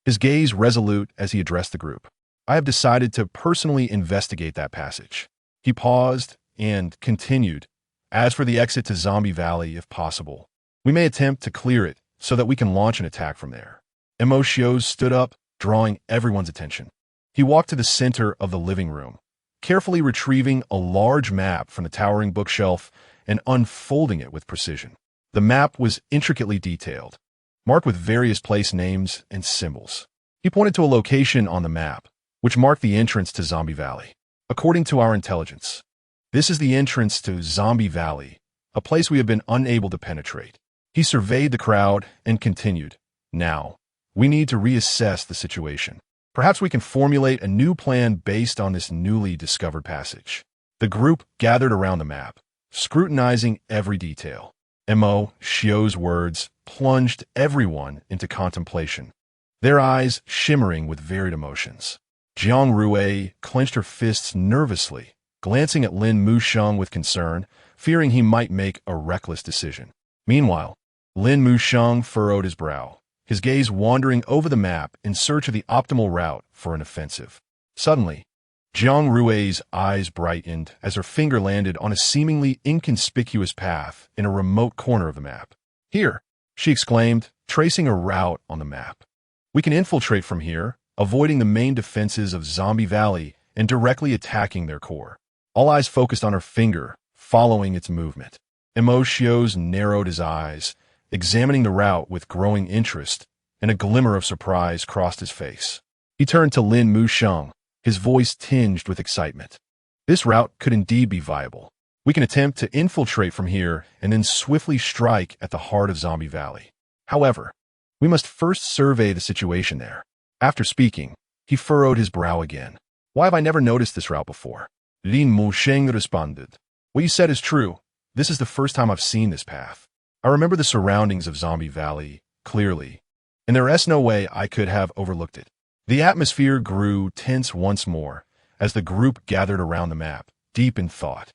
his gaze resolute as he addressed the group. I have decided to personally investigate that passage. He paused and continued. As for the exit to Zombie Valley, if possible, we may attempt to clear it so that we can launch an attack from there. Xios stood up, drawing everyone's attention. He walked to the center of the living room, carefully retrieving a large map from the towering bookshelf and unfolding it with precision. The map was intricately detailed, marked with various place names and symbols. He pointed to a location on the map, which marked the entrance to Zombie Valley. According to our intelligence, this is the entrance to Zombie Valley, a place we have been unable to penetrate. He surveyed the crowd and continued. Now, we need to reassess the situation. Perhaps we can formulate a new plan based on this newly discovered passage. The group gathered around the map, scrutinizing every detail. Xios's words plunged everyone into contemplation, their eyes shimmering with varied emotions. Jiang Rui clenched her fists nervously, glancing at Lin Mushang with concern, fearing he might make a reckless decision. Meanwhile, Lin Mushang furrowed his brow, his gaze wandering over the map in search of the optimal route for an offensive. Suddenly, Jiang Rui's eyes brightened as her finger landed on a seemingly inconspicuous path in a remote corner of the map. Here, she exclaimed, tracing a route on the map. We can infiltrate from here, avoiding the main defenses of Zombie Valley and directly attacking their core. All eyes focused on her finger, following its movement. Xios narrowed his eyes, examining the route with growing interest, and a glimmer of surprise crossed his face. He turned to Lin Mushang, his voice tinged with excitement. This route could indeed be viable. We can attempt to infiltrate from here and then swiftly strike at the heart of Zombie Valley. However, we must first survey the situation there. After speaking, he furrowed his brow again. Why have I never noticed this route before? Lin Musheng responded. What you said is true. This is the first time I've seen this path. I remember the surroundings of Zombie Valley clearly, and there is no way I could have overlooked it. The atmosphere grew tense once more as the group gathered around the map, deep in thought.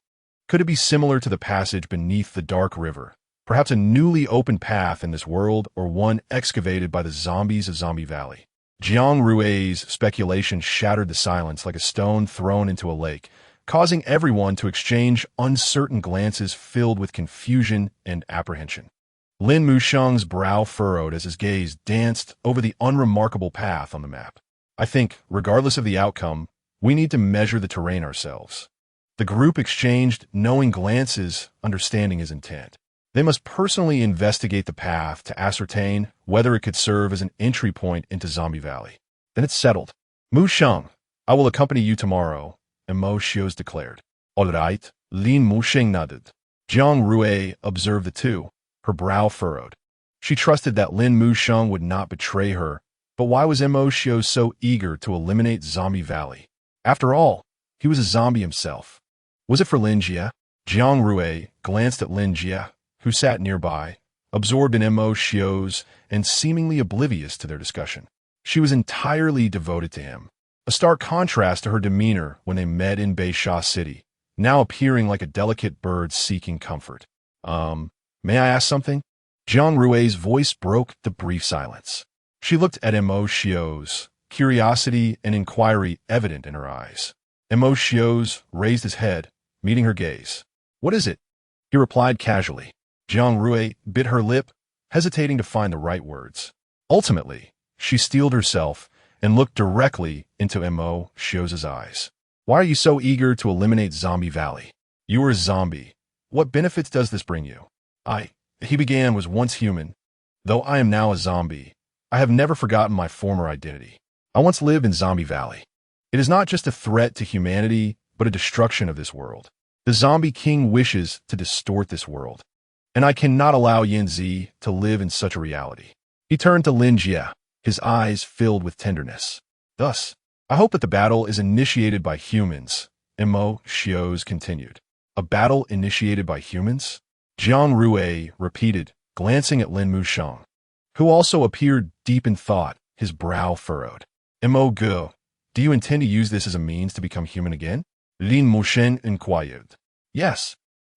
Could it be similar to the passage beneath the dark river, perhaps a newly opened path in this world or one excavated by the zombies of Zombie Valley? Jiang Rui's speculation shattered the silence like a stone thrown into a lake, causing everyone to exchange uncertain glances filled with confusion and apprehension. Lin Mushang's brow furrowed as his gaze danced over the unremarkable path on the map. I think, regardless of the outcome, we need to measure the terrain ourselves. The group exchanged knowing glances, understanding his intent. They must personally investigate the path to ascertain whether it could serve as an entry point into Zombie Valley. Then it's settled. Mushang, I will accompany you tomorrow, Xios declared. All right, Lin Musheng nodded. Jiang Rui observed the two, her brow furrowed. She trusted that Lin Mushang would not betray her, but why was Xios so eager to eliminate Zombie Valley? After all, he was a zombie himself. Was it for Lin Jie? Jiang Rui glanced at Lin Jie, who sat nearby, absorbed in Xios and seemingly oblivious to their discussion. She was entirely devoted to him, a stark contrast to her demeanor when they met in Beisha City, now appearing like a delicate bird seeking comfort. May I ask something? Jiang Rui's voice broke the brief silence. She looked at Xios, curiosity and inquiry evident in her eyes. Xios raised his head, meeting her gaze. What is it? He replied casually. Jiang Rui bit her lip, hesitating to find the right words. Ultimately, she steeled herself and looked directly into Xios's eyes. Why are you so eager to eliminate Zombie Valley? You are a zombie. What benefits does this bring you? He began, was once human. Though I am now a zombie, I have never forgotten my former identity. I once lived in Zombie Valley. It is not just a threat to humanity, but a destruction of this world. The zombie king wishes to distort this world, and I cannot allow Yanzi to live in such a reality. He turned to Lin Jie, his eyes filled with tenderness. Thus, I hope that the battle is initiated by humans, Mo Xios continued. A battle initiated by humans? Jiang Rui repeated, glancing at Lin Musheng, who also appeared deep in thought, his brow furrowed. Mo Ge, do you intend to use this as a means to become human again? Lin Musheng inquired. Yes.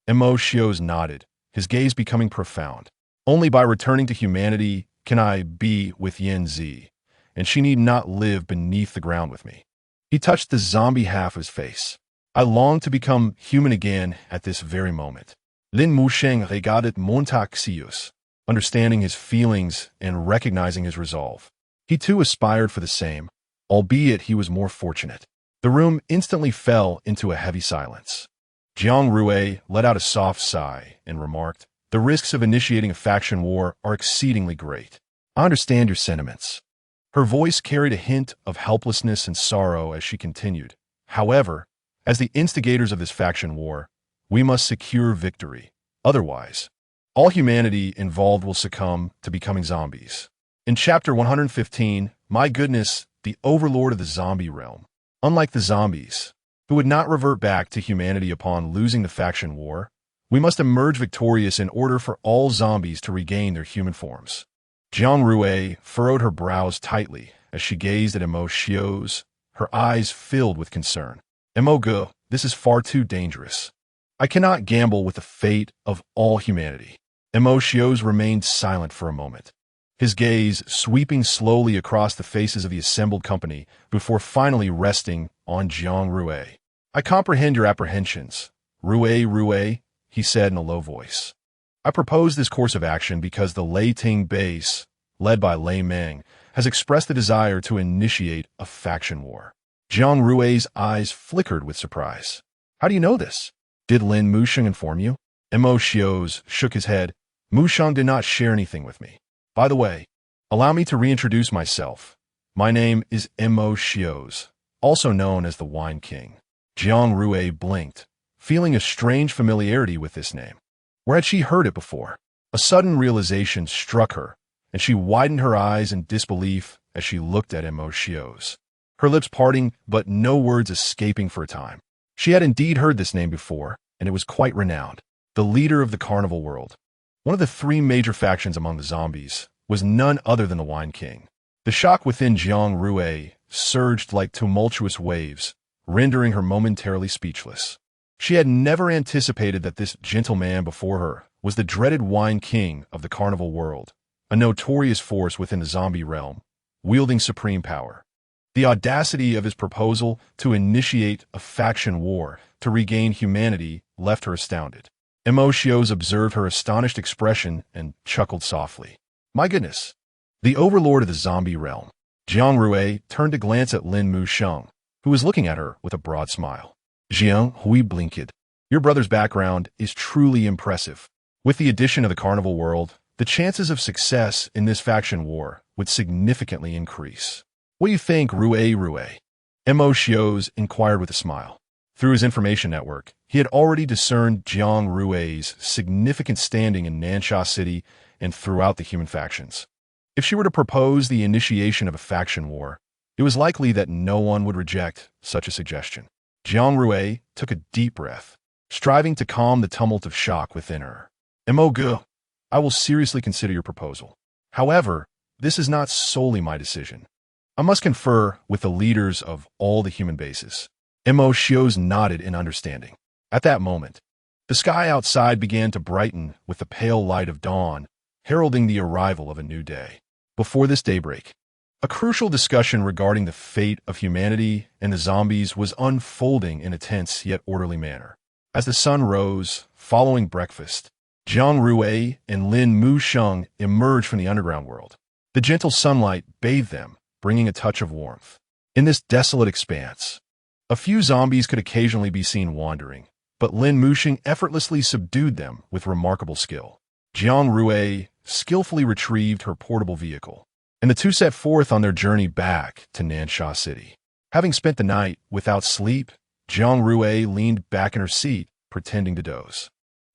Mo Xios nodded, his gaze becoming profound. Only by returning to humanity can I be with Yanzi, and she need not live beneath the ground with me. He touched the zombie half of his face. I long to become human again at this very moment. Lin Musheng regarded Montaxius, understanding his feelings and recognizing his resolve. He too aspired for the same, albeit he was more fortunate. The room instantly fell into a heavy silence. Jiang Rui let out a soft sigh and remarked, "The risks of initiating a faction war are exceedingly great. I understand your sentiments." Her voice carried a hint of helplessness and sorrow as she continued. However, as the instigators of this faction war, we must secure victory. Otherwise, all humanity involved will succumb to becoming zombies. In chapter 115, my goodness, the overlord of the zombie realm. Unlike the zombies, who would not revert back to humanity upon losing the faction war, we must emerge victorious in order for all zombies to regain their human forms. Jiang Rui furrowed her brows tightly as she gazed at Mo Xios, her eyes filled with concern. Mo Ge, this is far too dangerous. I cannot gamble with the fate of all humanity. Mo Xios remained silent for a moment, his gaze sweeping slowly across the faces of the assembled company before finally resting on Jiang Rui. I comprehend your apprehensions, Rui, he said in a low voice. I propose this course of action because the Lei Ting base, led by Lei Meng, has expressed the desire to initiate a faction war. Jiang Rui's eyes flickered with surprise. How do you know this? Did Lin Musheng inform you? Mo Xios shook his head. Musheng did not share anything with me. By the way, allow me to reintroduce myself. My name is Mo Xios, also known as the Wine King. Jiang Rui blinked, feeling a strange familiarity with this name. Where had she heard it before? A sudden realization struck her, and she widened her eyes in disbelief as she looked at Mo Xios, her lips parting but no words escaping for a time. She had indeed heard this name before, and it was quite renowned. The leader of the carnival world, one of the three major factions among the zombies, was none other than the Wine King. The shock within Jiang Rui surged like tumultuous waves, rendering her momentarily speechless. She had never anticipated that this gentleman before her was the dreaded Wine King of the carnival world, a notorious force within the zombie realm, wielding supreme power. The audacity of his proposal to initiate a faction war to regain humanity left her astounded. Mo Xios observed her astonished expression and chuckled softly. My goodness, the overlord of the zombie realm. Jiang Rui turned to glance at Lin Musheng, who was looking at her with a broad smile. Jiang Rui blinked. Your brother's background is truly impressive. With the addition of the carnival world, the chances of success in this faction war would significantly increase. What do you think, Rui? Mo Xios inquired with a smile. Through his information network, he had already discerned Jiang Rui's significant standing in Nansha City and throughout the human factions. If she were to propose the initiation of a faction war, it was likely that no one would reject such a suggestion. Jiang Rui took a deep breath, striving to calm the tumult of shock within her. Mo Ge, I will seriously consider your proposal. However, this is not solely my decision. I must confer with the leaders of all the human bases. Mo Xios nodded in understanding. At that moment, the sky outside began to brighten with the pale light of dawn, heralding the arrival of a new day. Before this daybreak, a crucial discussion regarding the fate of humanity and the zombies was unfolding in a tense yet orderly manner. As the sun rose, following breakfast, Jiang Rui and Lin Musheng emerged from the underground world. The gentle sunlight bathed them, bringing a touch of warmth. In this desolate expanse, a few zombies could occasionally be seen wandering, but Lin Musheng effortlessly subdued them with remarkable skill. Jiang Rui skillfully retrieved her portable vehicle, and the two set forth on their journey back to Nansha City. Having spent the night without sleep, Jiang Rui leaned back in her seat, pretending to doze.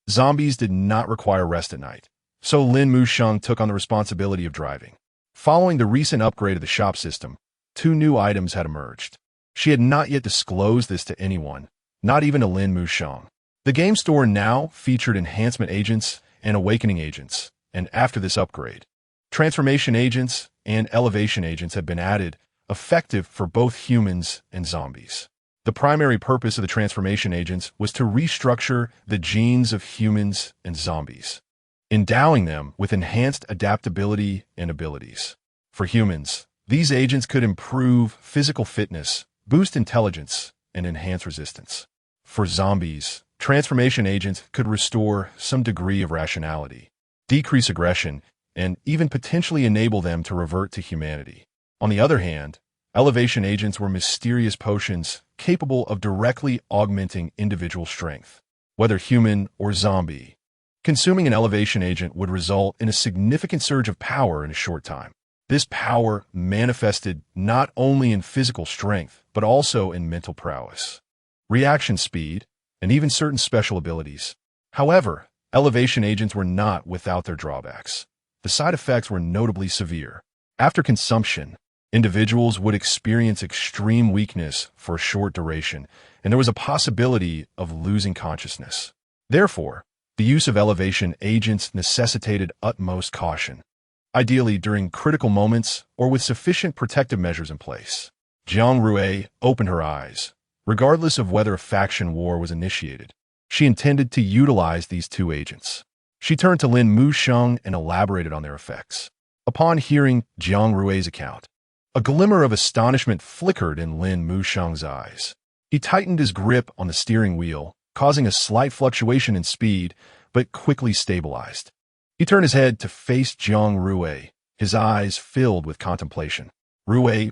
Zombies did not require rest at night, so Lin Musheng took on the responsibility of driving. Following the recent upgrade of the shop system, 2 new items had emerged. She had not yet disclosed this to anyone, not even to Lin Musheng. The game store now featured enhancement agents and awakening agents, and after this upgrade, transformation agents and elevation agents have been added, effective for both humans and zombies. The primary purpose of the transformation agents was to restructure the genes of humans and zombies, endowing them with enhanced adaptability and abilities. For humans, these agents could improve physical fitness, boost intelligence, and enhance resistance. For zombies, transformation agents could restore some degree of rationality, decrease aggression, and even potentially enable them to revert to humanity. On the other hand, elevation agents were mysterious potions capable of directly augmenting individual strength, whether human or zombie. Consuming an elevation agent would result in a significant surge of power in a short time. This power manifested not only in physical strength, but also in mental prowess, reaction speed, and even certain special abilities. However, elevation agents were not without their drawbacks. The side effects were notably severe. After consumption, individuals would experience extreme weakness for a short duration, and there was a possibility of losing consciousness. Therefore, the use of elevation agents necessitated utmost caution, ideally during critical moments or with sufficient protective measures in place. Jiang Rui opened her eyes. Regardless of whether a faction war was initiated, she intended to utilize these 2 agents. She turned to Lin Musheng and elaborated on their effects. Upon hearing Jiang Rui's account, a glimmer of astonishment flickered in Lin Musheng's eyes. He tightened his grip on the steering wheel, causing a slight fluctuation in speed, but quickly stabilized. He turned his head to face Jiang Rui, his eyes filled with contemplation. Rui,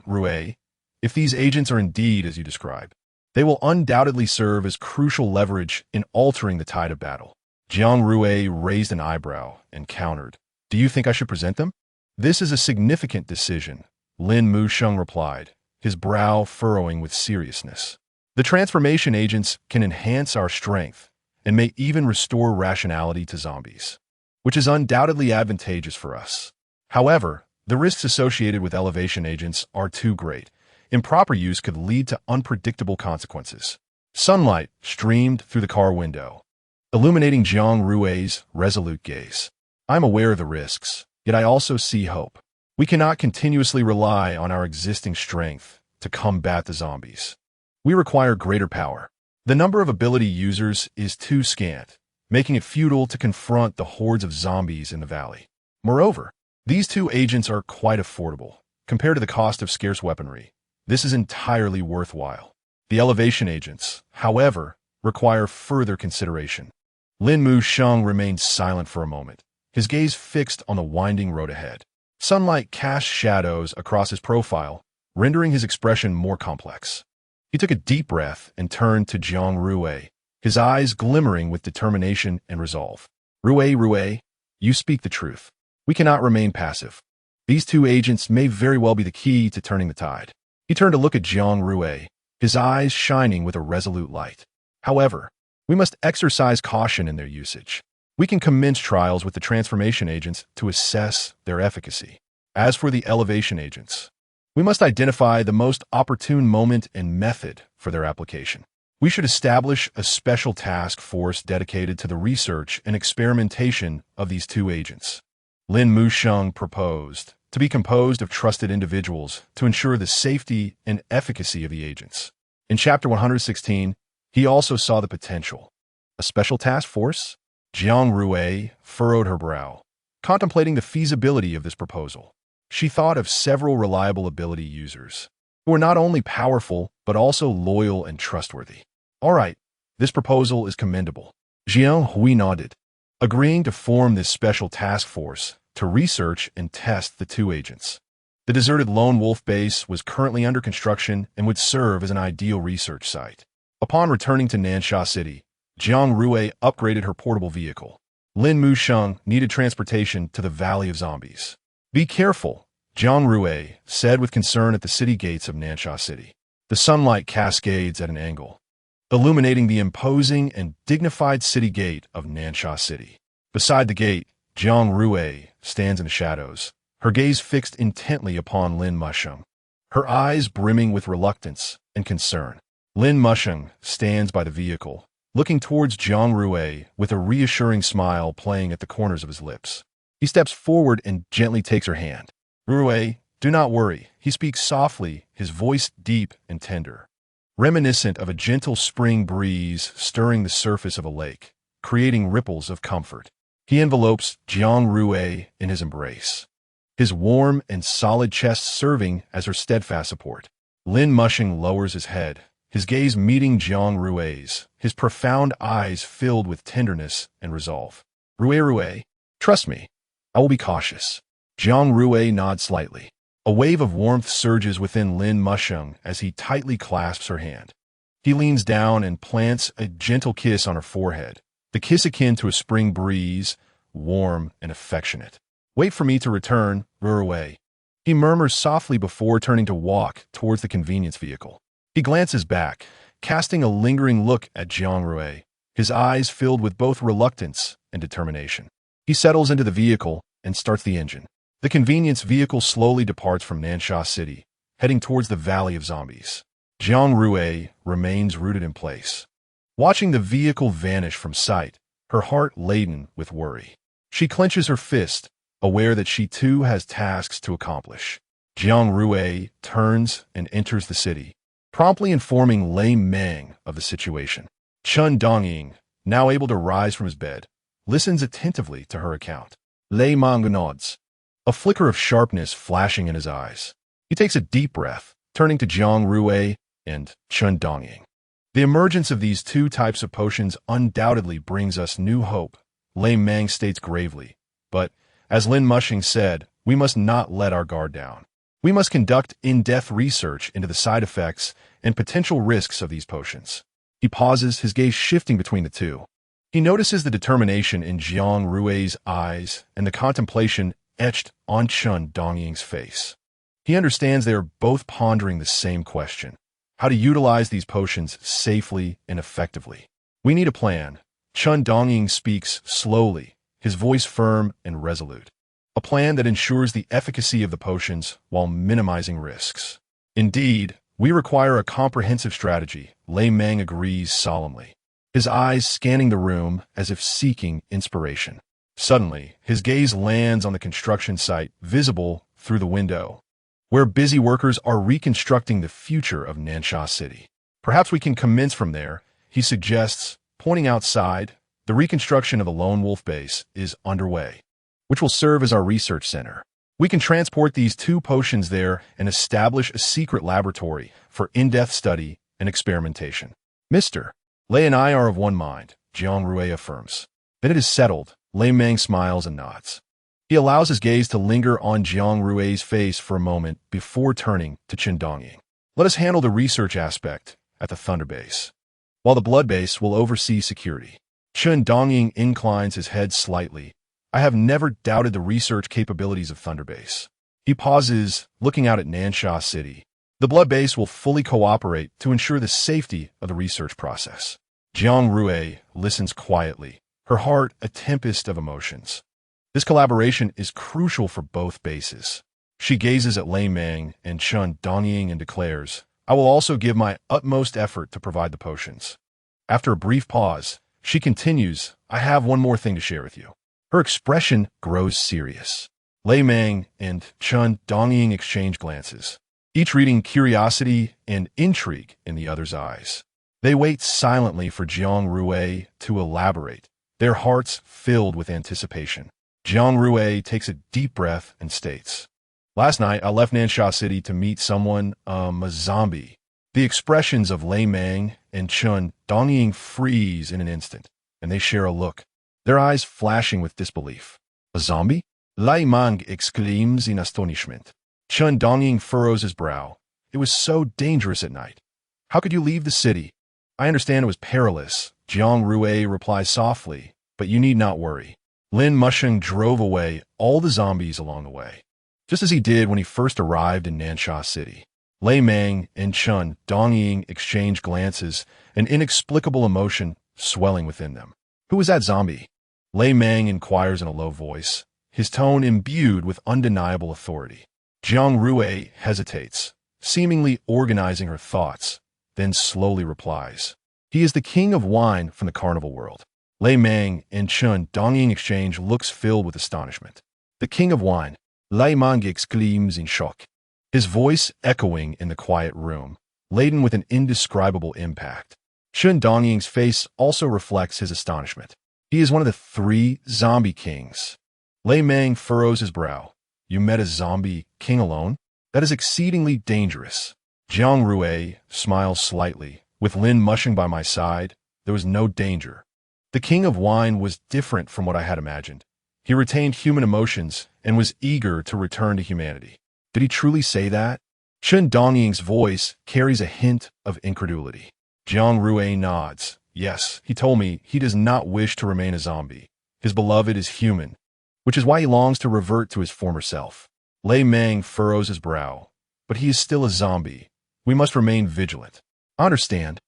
if these agents are indeed as you describe, they will undoubtedly serve as crucial leverage in altering the tide of battle. Jiang Rui raised an eyebrow and countered, "Do you think I should present them?" "This is a significant decision," Lin Musheng replied, his brow furrowing with seriousness. "The transformation agents can enhance our strength and may even restore rationality to zombies, which is undoubtedly advantageous for us. However, the risks associated with elevation agents are too great. Improper use could lead to unpredictable consequences." Sunlight streamed through the car window, illuminating Jiang Rui's resolute gaze. "I'm aware of the risks, yet I also see hope. We cannot continuously rely on our existing strength to combat the zombies. We require greater power. The number of ability users is too scant, making it futile to confront the hordes of zombies in the valley. Moreover, these 2 agents are quite affordable. Compared to the cost of scarce weaponry, this is entirely worthwhile. The elevation agents, however, require further consideration." Lin Musheng remained silent for a moment, his gaze fixed on the winding road ahead. Sunlight cast shadows across his profile, rendering his expression more complex. He took a deep breath and turned to Jiang Rui, his eyes glimmering with determination and resolve. Rui, you speak the truth. We cannot remain passive. These 2 agents may very well be the key to turning the tide." He turned to look at Jiang Rui, his eyes shining with a resolute light. "However, we must exercise caution in their usage. We can commence trials with the transformation agents to assess their efficacy. As for the elevation agents, we must identify the most opportune moment and method for their application. We should establish a special task force dedicated to the research and experimentation of these 2 agents." Lin Musheng proposed, to be composed of trusted individuals to ensure the safety and efficacy of the agents. In Chapter 116, he also saw the potential. A special task force? Jiang Rui furrowed her brow, contemplating the feasibility of this proposal. She thought of several reliable ability users, who were not only powerful, but also loyal and trustworthy. "All right, this proposal is commendable." Jiang Rui nodded, agreeing to form this special task force to research and test the 2 agents. The deserted lone wolf base was currently under construction and would serve as an ideal research site. Upon returning to Nansha City, Jiang Rui upgraded her portable vehicle. Lin Musheng needed transportation to the Valley of Zombies. "Be careful," Jiang Rui said with concern at the city gates of Nansha City. The sunlight cascades at an angle, illuminating the imposing and dignified city gate of Nansha City. Beside the gate, Jiang Rui stands in the shadows, her gaze fixed intently upon Lin Musheng, her eyes brimming with reluctance and concern. Lin Musheng stands by the vehicle, looking towards Jiang Rui with a reassuring smile playing at the corners of his lips. He steps forward and gently takes her hand. "Rui, do not worry," he speaks softly, his voice deep and tender, reminiscent of a gentle spring breeze stirring the surface of a lake, creating ripples of comfort. He envelopes Jiang Rui in his embrace, his warm and solid chest serving as her steadfast support. Lin Musheng lowers his head, his gaze meeting Jiang Rui's, his profound eyes filled with tenderness and resolve. Rui, trust me, I will be cautious." Jiang Rui nods slightly. A wave of warmth surges within Lin Musheng as he tightly clasps her hand. He leans down and plants a gentle kiss on her forehead, the kiss akin to a spring breeze, warm and affectionate. "Wait for me to return, Rui," he murmurs softly before turning to walk towards the convenience vehicle. He glances back, casting a lingering look at Jiang Rui, his eyes filled with both reluctance and determination. He settles into the vehicle and starts the engine. The convenience vehicle slowly departs from Nansha City, heading towards the Valley of Zombies. Jiang Rui remains rooted in place, watching the vehicle vanish from sight, her heart laden with worry. She clenches her fist, aware that she too has tasks to accomplish. Jiang Rui turns and enters the city, promptly informing Lei Meng of the situation. Chun Dongying, now able to rise from his bed, listens attentively to her account. Lei Meng nods, a flicker of sharpness flashing in his eyes. He takes a deep breath, turning to Jiang Rui and Chun Dongying. "The emergence of these two types of potions undoubtedly brings us new hope," Lei Meng states gravely. "But, as Lin Musheng said, we must not let our guard down. We must conduct in-depth research into the side effects and potential risks of these potions." He pauses, his gaze shifting between the two. He notices the determination in Jiang Rui's eyes and the contemplation etched on Chun Dongying's face. He understands they are both pondering the same question: how to utilize these potions safely and effectively. "We need a plan," Chun Dongying speaks slowly, his voice firm and resolute. "A plan that ensures the efficacy of the potions while minimizing risks." "Indeed, we require a comprehensive strategy," Lei Meng agrees solemnly, his eyes scanning the room as if seeking inspiration. Suddenly, his gaze lands on the construction site visible through the window, where busy workers are reconstructing the future of Nansha City. "Perhaps we can commence from there," he suggests, pointing outside. "The reconstruction of the Lone Wolf base is underway, which will serve as our research center. We can transport these two potions there and establish a secret laboratory for in-depth study and experimentation." "Mr. Lei and I are of one mind," Jiang Rui affirms. "Then it is settled." Lei Meng smiles and nods. He allows his gaze to linger on Jiang Rui's face for a moment before turning to Chun Dongying. "Let us handle the research aspect at the Thunder Base, while the Blood Base will oversee security." Chun Dongying inclines his head slightly. "I have never doubted the research capabilities of Thunder Base." He pauses, looking out at Nansha City. "The Blood Base will fully cooperate to ensure the safety of the research process." Jiang Rui listens quietly, her heart a tempest of emotions. This collaboration is crucial for both bases. She gazes at Lei Meng and Chun Dongying and declares, "I will also give my utmost effort to provide the potions." After a brief pause, she continues, "I have one more thing to share with you." Her expression grows serious. Lei Meng and Chun Dongying exchange glances, each reading curiosity and intrigue in the other's eyes. They wait silently for Jiang Rui to elaborate, their hearts filled with anticipation. Jiang Rui takes a deep breath and states, "Last night, I left Nansha City to meet someone, a zombie." The expressions of Lei Meng and Chun Dongying freeze in an instant, and they share a look, their eyes flashing with disbelief. "A zombie?" Lei Meng exclaims in astonishment. Chun Dongying furrows his brow. "It was so dangerous at night. How could you leave the city?" "I understand it was perilous," Jiang Rui replies softly, "but you need not worry. Lin Musheng drove away all the zombies along the way, just as he did when he first arrived in Nansha City." Lei Meng and Chun Dongying exchange glances, an inexplicable emotion swelling within them. Who is that zombie? Lei Meng inquires in a low voice, his tone imbued with undeniable authority. Jiang Rui hesitates, seemingly organizing her thoughts, then slowly replies. He is the king of wine from the carnival world. Lei Meng and Chun Dongying exchange looks filled with astonishment. The king of wine. Lei Meng exclaims in shock, his voice echoing in the quiet room, laden with an indescribable impact. Chun Dongying's face also reflects his astonishment. He is one of the 3 zombie kings. Lei Meng furrows his brow. You met a zombie king alone? That is exceedingly dangerous. Jiang Rui smiles slightly. With Lin mushing by my side, there was no danger. The king of wine was different from what I had imagined. He retained human emotions and was eager to return to humanity. Did he truly say that? Chun Dongying's voice carries a hint of incredulity. Jiang Rui nods. Yes, he told me he does not wish to remain a zombie. His beloved is human, which is why he longs to revert to his former self. Lei Meng furrows his brow. But he is still a zombie. We must remain vigilant. I understand.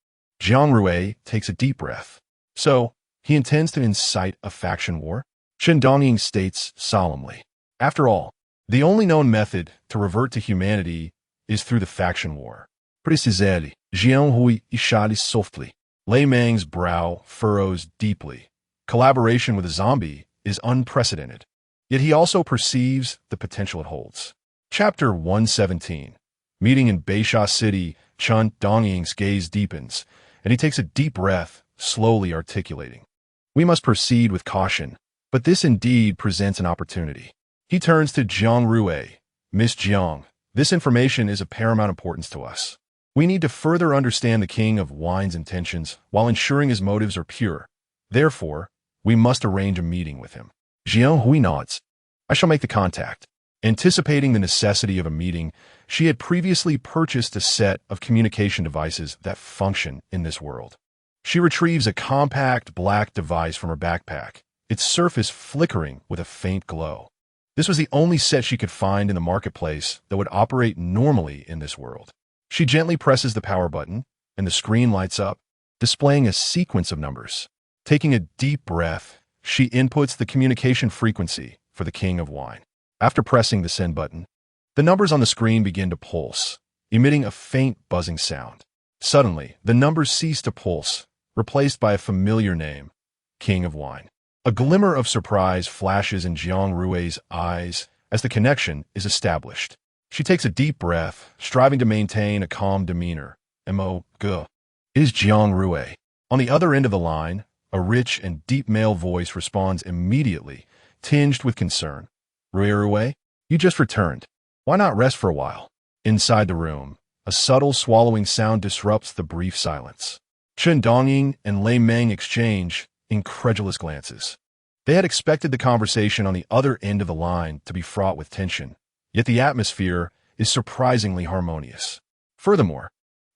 Jiang Rui takes a deep breath. So, he intends to incite a faction war? Chun Dongying states solemnly. After all, the only known method to revert to humanity is through the faction war. Precisely. Jiang Rui ishali softly. Lei Meng's brow furrows deeply. Collaboration with a zombie is unprecedented. Yet he also perceives the potential it holds. Chapter 117. Meeting in Beisha City, Chun Dongying's gaze deepens, and he takes a deep breath, slowly articulating. We must proceed with caution, but this indeed presents an opportunity. He turns to Jiang Rui. Miss Jiang, this information is of paramount importance to us. We need to further understand the king of wine's intentions while ensuring his motives are pure. Therefore, we must arrange a meeting with him. Jiang Rui nods. I shall make the contact. Anticipating the necessity of a meeting, she had previously purchased a set of communication devices that function in this world. She retrieves a compact black device from her backpack, its surface flickering with a faint glow. This was the only set she could find in the marketplace that would operate normally in this world. She gently presses the power button, and the screen lights up, displaying a sequence of numbers. Taking a deep breath, she inputs the communication frequency for the king of wine. After pressing the send button, the numbers on the screen begin to pulse, emitting a faint buzzing sound. Suddenly, the numbers cease to pulse, replaced by a familiar name, King of Wine. A glimmer of surprise flashes in Jiang Rui's eyes as the connection is established. She takes a deep breath, striving to maintain a calm demeanor. It is Jiang Rui. On the other end of the line, a rich and deep male voice responds immediately, tinged with concern. Rui, you just returned. Why not rest for a while? Inside the room, a subtle swallowing sound disrupts the brief silence. Chun Dongying and Lei Meng exchange incredulous glances. They had expected the conversation on the other end of the line to be fraught with tension, yet the atmosphere is surprisingly harmonious. Furthermore,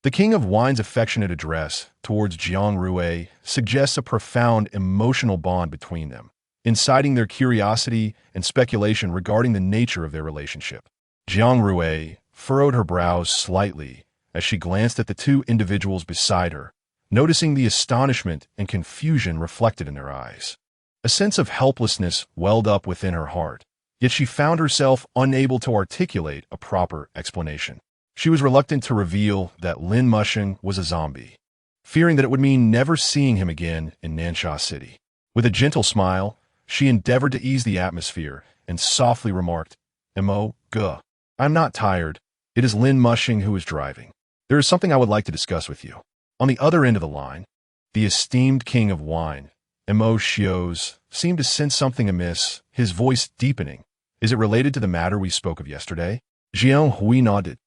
the King of Wine's affectionate address towards Jiang Rui suggests a profound emotional bond between them, inciting their curiosity and speculation regarding the nature of their relationship. Jiang Rui furrowed her brows slightly as she glanced at the 2 individuals beside her, noticing the astonishment and confusion reflected in their eyes. A sense of helplessness welled up within her heart, yet she found herself unable to articulate a proper explanation. She was reluctant to reveal that Lin Mushing was a zombie, fearing that it would mean never seeing him again in Nansha City. With a gentle smile, she endeavored to ease the atmosphere and softly remarked, I'm not tired. It is Lin Mushing who is driving. There is something I would like to discuss with you. On the other end of the line, the esteemed king of wine, Shios, seemed to sense something amiss, his voice deepening. Is it related to the matter we spoke of yesterday? Jiang Rui nodded.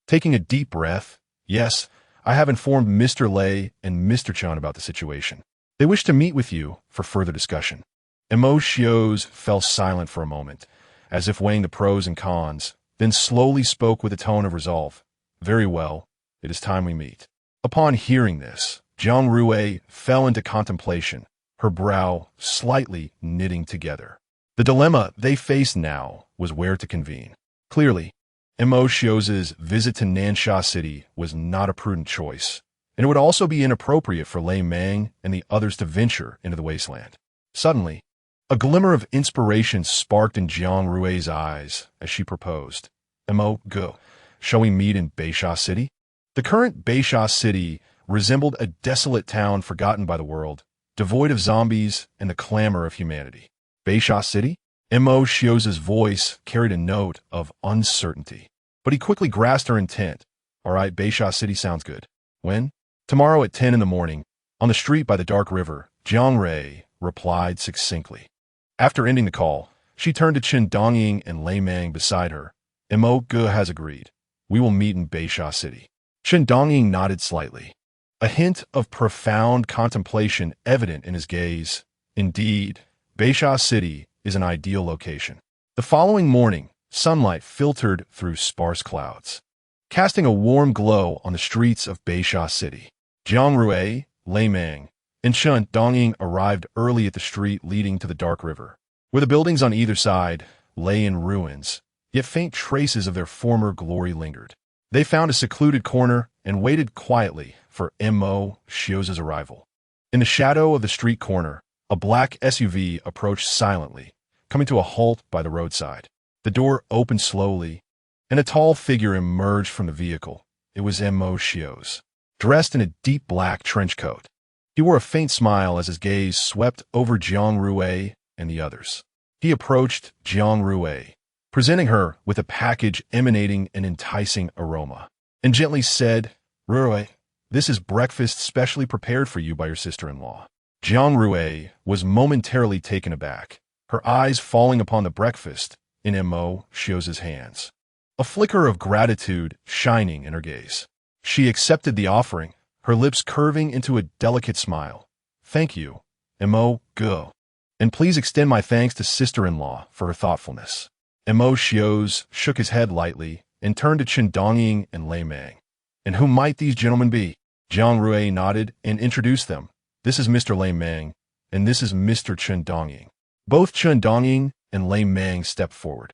Taking a deep breath, yes, I have informed Mr. Lei and Mr. Chun about the situation. They wish to meet with you for further discussion. Shios fell silent for a moment, as if weighing the pros and cons, then slowly spoke with a tone of resolve. Very well, it is time we meet. Upon hearing this, Jiang Rui fell into contemplation, her brow slightly knitting together. The dilemma they faced now was where to convene. Clearly, Mo Xiao's visit to Nansha City was not a prudent choice, and it would also be inappropriate for Lei Mang and the others to venture into the wasteland. Suddenly, a glimmer of inspiration sparked in Jiang Rui's eyes as she proposed. Mo, go. Shall we meet in Beisha City? The current Beisha City resembled a desolate town forgotten by the world, devoid of zombies and the clamor of humanity. Beisha City? Mo Xiao's voice carried a note of uncertainty, but he quickly grasped her intent. All right, Beisha City sounds good. When? Tomorrow at 10 in the morning, on the street by the dark river, Jiang Rui replied succinctly. After ending the call, she turned to Chen Dongying and Lei Mang beside her. Mo Ge has agreed. We will meet in Beisha City. Chen Dongying nodded slightly, a hint of profound contemplation evident in his gaze. Indeed, Beisha City is an ideal location. The following morning, sunlight filtered through sparse clouds, casting a warm glow on the streets of Beisha City. Jiang Rui, Lei Mang, and Chen Dongying arrived early at the street leading to the dark river, where the buildings on either side lay in ruins, yet faint traces of their former glory lingered. They found a secluded corner and waited quietly for Mo Xiao's arrival. In the shadow of the street corner, a black SUV approached silently, coming to a halt by the roadside. The door opened slowly, and a tall figure emerged from the vehicle. It was Mo Xiao's, dressed in a deep black trench coat. He wore a faint smile as his gaze swept over Jiang Rui and the others. He approached Jiang Rui, presenting her with a package emanating an enticing aroma, and gently said, Rui, this is breakfast specially prepared for you by your sister-in-law. Jiang Rui was momentarily taken aback, her eyes falling upon the breakfast in Mo Xiao's hands, a flicker of gratitude shining in her gaze. She accepted the offering, her lips curving into a delicate smile. Thank you, Mo Ge, and please extend my thanks to sister-in-law for her thoughtfulness. Mo Xiao's shook his head lightly and turned to Chen Dongying and Lei Mang. And who might these gentlemen be? Jiang Rui nodded and introduced them. This is Mr. Lei Mang, and this is Mr. Chen Dongying. Both Chen Dongying and Lei Mang stepped forward,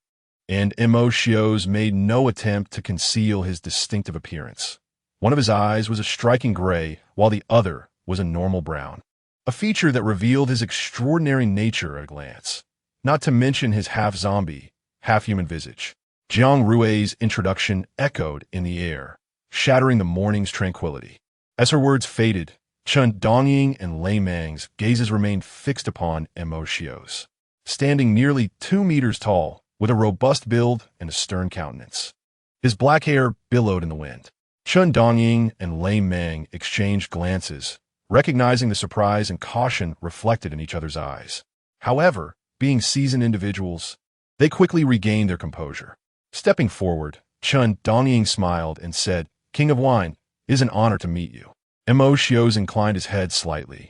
and Mo Xiao's made no attempt to conceal his distinctive appearance. One of his eyes was a striking gray, while the other was a normal brown, a feature that revealed his extraordinary nature at a glance, not to mention his half-zombie, half-human visage. Jiang Rui's introduction echoed in the air, shattering the morning's tranquility. As her words faded, Chen Dongying and Lei Mang's gazes remained fixed upon Mo Xiao's, standing nearly 2 meters tall, with a robust build and a stern countenance. His black hair billowed in the wind. Chen Dongying and Lei Mang exchanged glances, recognizing the surprise and caution reflected in each other's eyes. However, being seasoned individuals, they quickly regained their composure. Stepping forward, Chen Dongying smiled and said, King of Wine, it is an honor to meet you. Mo Xiao's inclined his head slightly,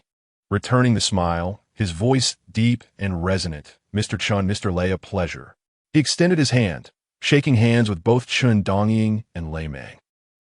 returning the smile, his voice deep and resonant. Mr. Chen, Mr. Lei, a pleasure. He extended his hand, shaking hands with both Chen Dongying and Lei Mang.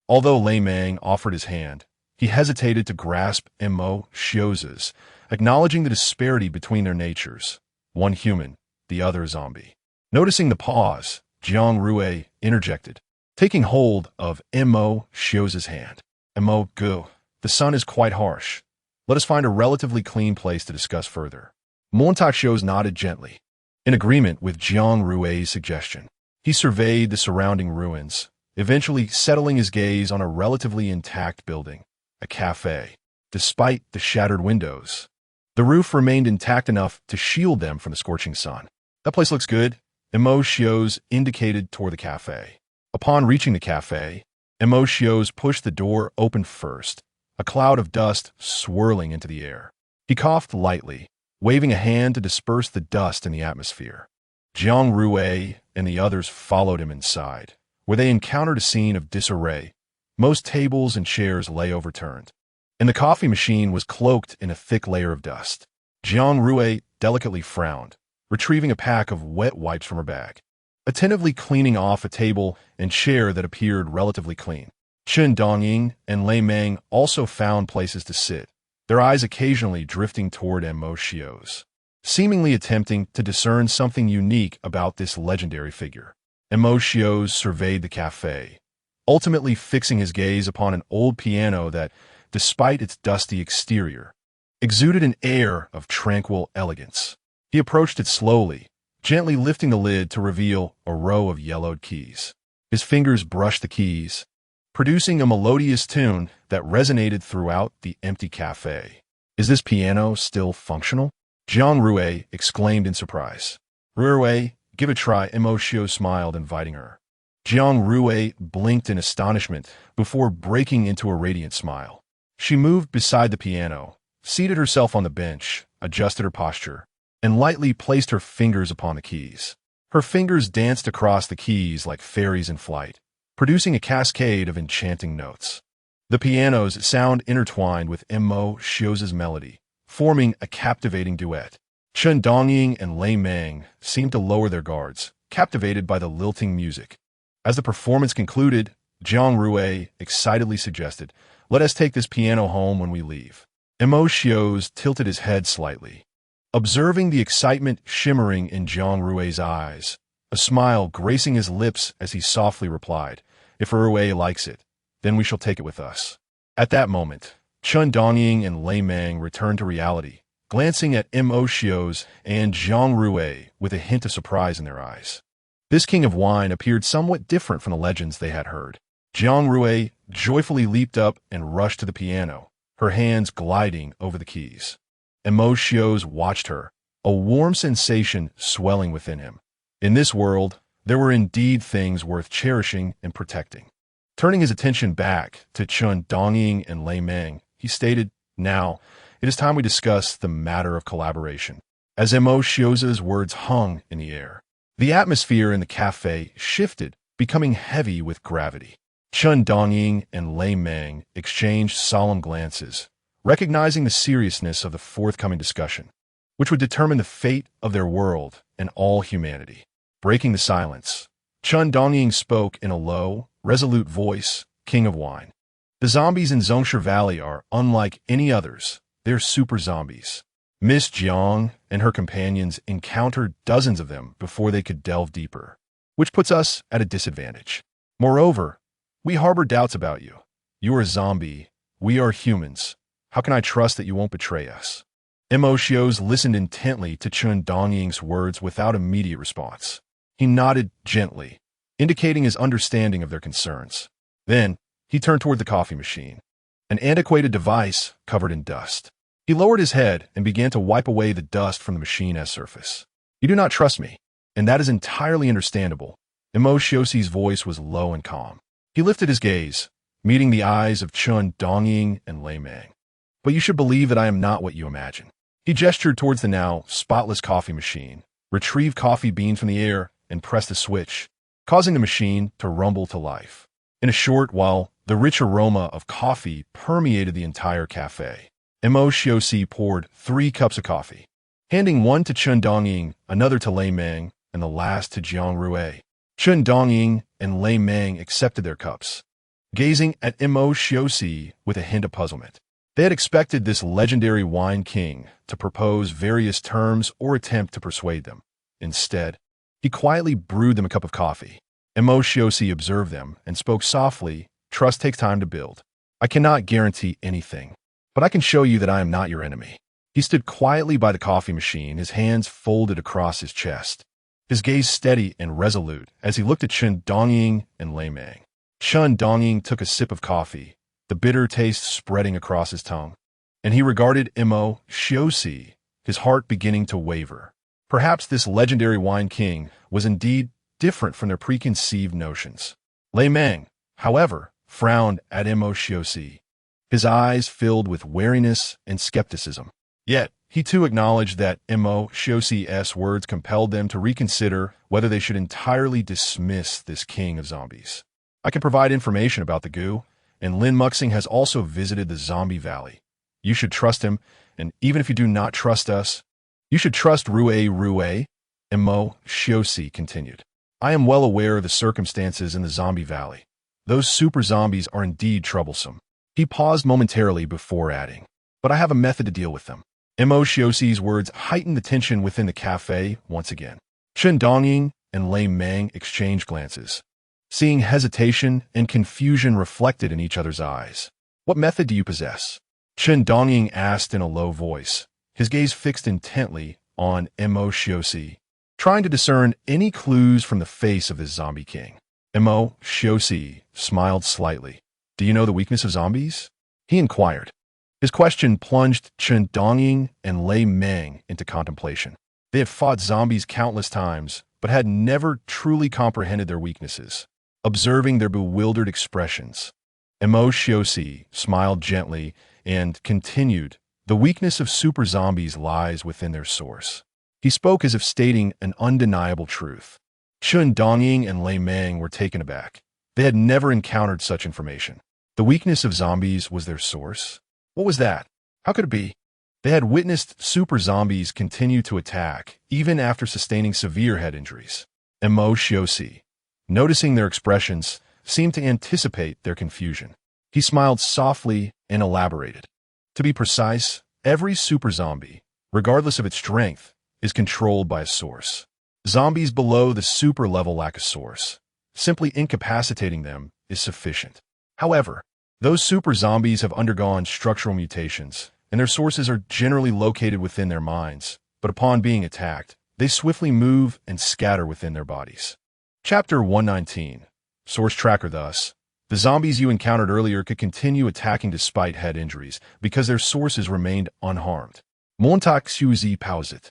Although Lei Mang offered his hand, he hesitated to grasp Mo Xiao's, acknowledging the disparity between their natures, one human, the other zombie. Noticing the pause, Jiang Rui interjected, taking hold of Mo Xiao's hand. Mo Ge, the sun is quite harsh. Let us find a relatively clean place to discuss further. Montauk Xiao's nodded gently, in agreement with Jiang Rui's suggestion. He surveyed the surrounding ruins, eventually settling his gaze on a relatively intact building, a cafe. Despite the shattered windows, the roof remained intact enough to shield them from the scorching sun. That place looks good, Mo Xiao's indicated toward the cafe. Upon reaching the cafe, Mo Xiao's pushed the door open first, a cloud of dust swirling into the air. He coughed lightly, waving a hand to disperse the dust in the atmosphere. Jiang Rui and the others followed him inside, where they encountered a scene of disarray. Most tables and chairs lay overturned, and the coffee machine was cloaked in a thick layer of dust. Jiang Rui delicately frowned, retrieving a pack of wet wipes from her bag, attentively cleaning off a table and chair that appeared relatively clean. Chen Dongying and Lei Mang also found places to sit, their eyes occasionally drifting toward Mo Xiao's, seemingly attempting to discern something unique about this legendary figure. Emo surveyed the cafe, ultimately fixing his gaze upon an old piano that, despite its dusty exterior, exuded an air of tranquil elegance. He approached it slowly, gently lifting the lid to reveal a row of yellowed keys. His fingers brushed the keys, producing a melodious tune that resonated throughout the empty cafe. "Is this piano still functional?" Jiang Rui exclaimed in surprise. "Rui, give it a try," Emo smiled, inviting her. Jiang Rui blinked in astonishment before breaking into a radiant smile. She moved beside the piano, seated herself on the bench, adjusted her posture, and lightly placed her fingers upon the keys. Her fingers danced across the keys like fairies in flight, producing a cascade of enchanting notes. The piano's sound intertwined with Emo's melody, forming a captivating duet. Chen Dongying and Lei Meng seemed to lower their guards, captivated by the lilting music. As the performance concluded, Jiang Rui excitedly suggested, "Let us take this piano home when we leave." Emo tilted his head slightly, observing the excitement shimmering in Jiang Rui's eyes, a smile gracing his lips as he softly replied, "If Rui likes it, then we shall take it with us." At that moment, Chen Dongying and Lei Meng returned to reality, glancing at Mo and Jiang Rui with a hint of surprise in their eyes. This king of wine appeared somewhat different from the legends they had heard. Jiang Rui joyfully leaped up and rushed to the piano, her hands gliding over the keys. Mo watched her, a warm sensation swelling within him. In this world, there were indeed things worth cherishing and protecting. Turning his attention back to Chen Dongying and Lei Meng, he stated, "Now, it is time we discuss the matter of collaboration." As Emo's words hung in the air, the atmosphere in the cafe shifted, becoming heavy with gravity. Chen Dongying and Lei Meng exchanged solemn glances, recognizing the seriousness of the forthcoming discussion, which would determine the fate of their world and all humanity. Breaking the silence, Chen Dongying spoke in a low, resolute voice, "King of Wine. The zombies in Zhongshan Valley are unlike any others. They're super zombies. Miss Jiang and her companions encountered dozens of them before they could delve deeper, which puts us at a disadvantage. Moreover, we harbor doubts about you. You are a zombie. We are humans. How can I trust that you won't betray us?" Mo listened intently to Chen Dongying's words without immediate response. He nodded gently, indicating his understanding of their concerns. Then, he turned toward the coffee machine, an antiquated device covered in dust. He lowered his head and began to wipe away the dust from the machine's surface. "You do not trust me, and that is entirely understandable." Emo's voice was low and calm. He lifted his gaze, meeting the eyes of Chen Dongying and Lei Meng. "But you should believe that I am not what you imagine." He gestured towards the now spotless coffee machine, retrieved coffee beans from the air, and pressed a switch, causing the machine to rumble to life. In a short while, the rich aroma of coffee permeated the entire cafe. Mo poured 3 cups of coffee, handing one to Chen Dongying, another to Lei Meng, and the last to Jiang Rui. Chen Dongying and Lei Meng accepted their cups, gazing at Mo with a hint of puzzlement. They had expected this legendary wine king to propose various terms or attempt to persuade them. Instead, he quietly brewed them a cup of coffee. Mo observed them and spoke softly, "Trust takes time to build. I cannot guarantee anything, but I can show you that I am not your enemy." He stood quietly by the coffee machine, his hands folded across his chest, his gaze steady and resolute as he looked at Chen Dongying and Lei Meng. Chen Dongying took a sip of coffee, the bitter taste spreading across his tongue, and he regarded Mo, his heart beginning to waver. Perhaps this legendary wine king was indeed different from their preconceived notions. Lei Meng, however, frowned at Mo, his eyes filled with wariness and skepticism. Yet, he too acknowledged that Mo's words compelled them to reconsider whether they should entirely dismiss this king of zombies. "I can provide information about the goo, and Lin Muxing has also visited the zombie valley. You should trust him, and even if you do not trust us, you should trust Rui, Mo continued. "I am well aware of the circumstances in the zombie valley. Those super zombies are indeed troublesome." He paused momentarily before adding, "But I have a method to deal with them." Mo's words heightened the tension within the cafe once again. Chen Dongying and Lei Meng exchanged glances, seeing hesitation and confusion reflected in each other's eyes. "What method do you possess?" Chen Dongying asked in a low voice, his gaze fixed intently on Mo Xiuxi, trying to discern any clues from the face of this zombie king. Mo Xiuxi smiled slightly. "Do you know the weakness of zombies?" he inquired. His question plunged Chen Dongying and Lei Meng into contemplation. They had fought zombies countless times, but had never truly comprehended their weaknesses. Observing their bewildered expressions, Mo Xiuxi smiled gently and continued, "The weakness of super zombies lies within their source." He spoke as if stating an undeniable truth. Chen Dongying and Lei Meng were taken aback. They had never encountered such information. The weakness of zombies was their source? What was that? How could it be? They had witnessed super zombies continue to attack, even after sustaining severe head injuries. Mo Xiuxi, noticing their expressions, seemed to anticipate their confusion. He smiled softly and elaborated. "To be precise, every super zombie, regardless of its strength, is controlled by a source. Zombies below the super level lack a source. Simply incapacitating them is sufficient. However, those super zombies have undergone structural mutations, and their sources are generally located within their minds, but upon being attacked, they swiftly move and scatter within their bodies." Chapter 119. Source Tracker. Thus, the zombies you encountered earlier could continue attacking despite head injuries because their sources remained unharmed. Montag Xuzi paused,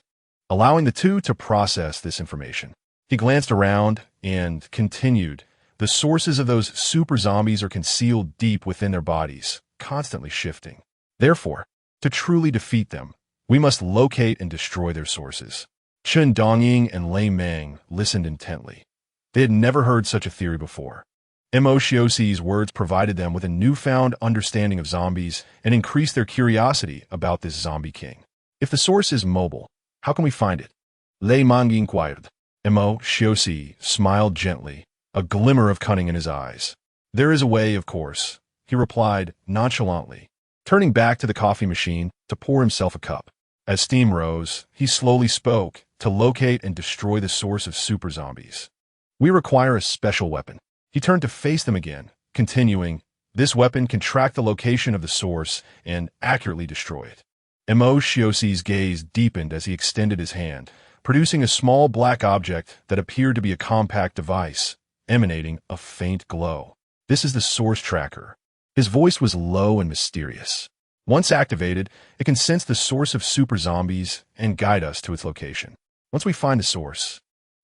allowing the two to process this information. He glanced around and continued, "The sources of those super zombies are concealed deep within their bodies, constantly shifting. Therefore, to truly defeat them, we must locate and destroy their sources." Chen Dongying and Lei Meng listened intently. They had never heard such a theory before. Mo Xiuxi's words provided them with a newfound understanding of zombies and increased their curiosity about this zombie king. "If the source is mobile, how can we find it?" Lei Meng inquired. Mo Xiuxi smiled gently, a glimmer of cunning in his eyes. "There is a way, of course," he replied nonchalantly, turning back to the coffee machine to pour himself a cup. As steam rose, he slowly spoke, "To locate and destroy the source of super zombies, we require a special weapon." He turned to face them again, continuing, "This weapon can track the location of the source and accurately destroy it." Mo Xiuxi's gaze deepened as he extended his hand, producing a small black object that appeared to be a compact device, emanating a faint glow. "This is the source tracker." His voice was low and mysterious. "Once activated, it can sense the source of super zombies and guide us to its location. Once we find the source,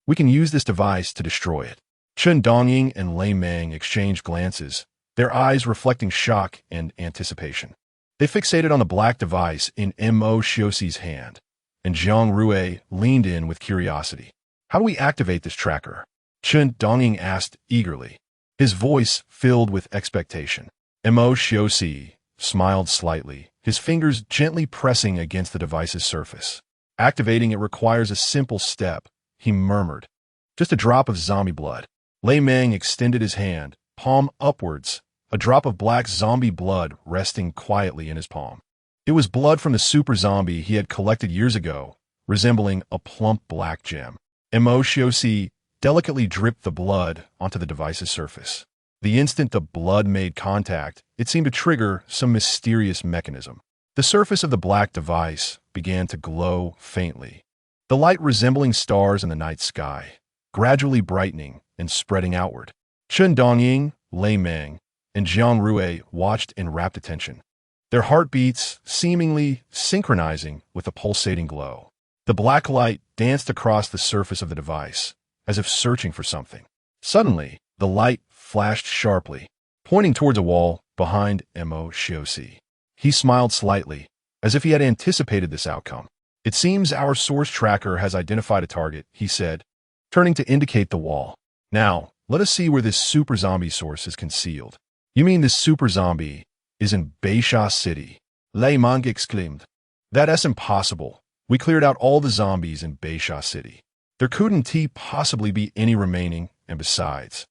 we can use this device to destroy it." Chen Dongying and Lei Meng exchanged glances, their eyes reflecting shock and anticipation. They fixated on the black device in Mo Xiuxi's hand, and Jiang Rui leaned in with curiosity. "How do we activate this tracker?" Chen Dongying asked eagerly, his voice filled with expectation. Mo Xiuxi smiled slightly, his fingers gently pressing against the device's surface. "Activating it requires a simple step," he murmured. "Just a drop of zombie blood." Lei Meng extended his hand, palm upwards, a drop of black zombie blood resting quietly in his palm. It was blood from the super zombie he had collected years ago, resembling a plump black gem. Mo Xiuxi delicately dripped the blood onto the device's surface. The instant the blood made contact, it seemed to trigger some mysterious mechanism. The surface of the black device began to glow faintly, the light resembling stars in the night sky, gradually brightening and spreading outward. Chen Dongying, Lei Meng, and Jiang Rui watched in rapt attention, their heartbeats seemingly synchronizing with the pulsating glow. The black light danced across the surface of the device, as if searching for something. Suddenly, the light flashed sharply, pointing towards a wall behind Mo Xiuxi. He smiled slightly, as if he had anticipated this outcome. "It seems our source tracker has identified a target," he said, turning to indicate the wall. "Now, let us see where this super zombie source is concealed." "You mean this super zombie is in Beisha City?" Lei Meng exclaimed. "That's impossible. We cleared out all the zombies in Beisha City. There couldn't possibly be any remaining, and besides,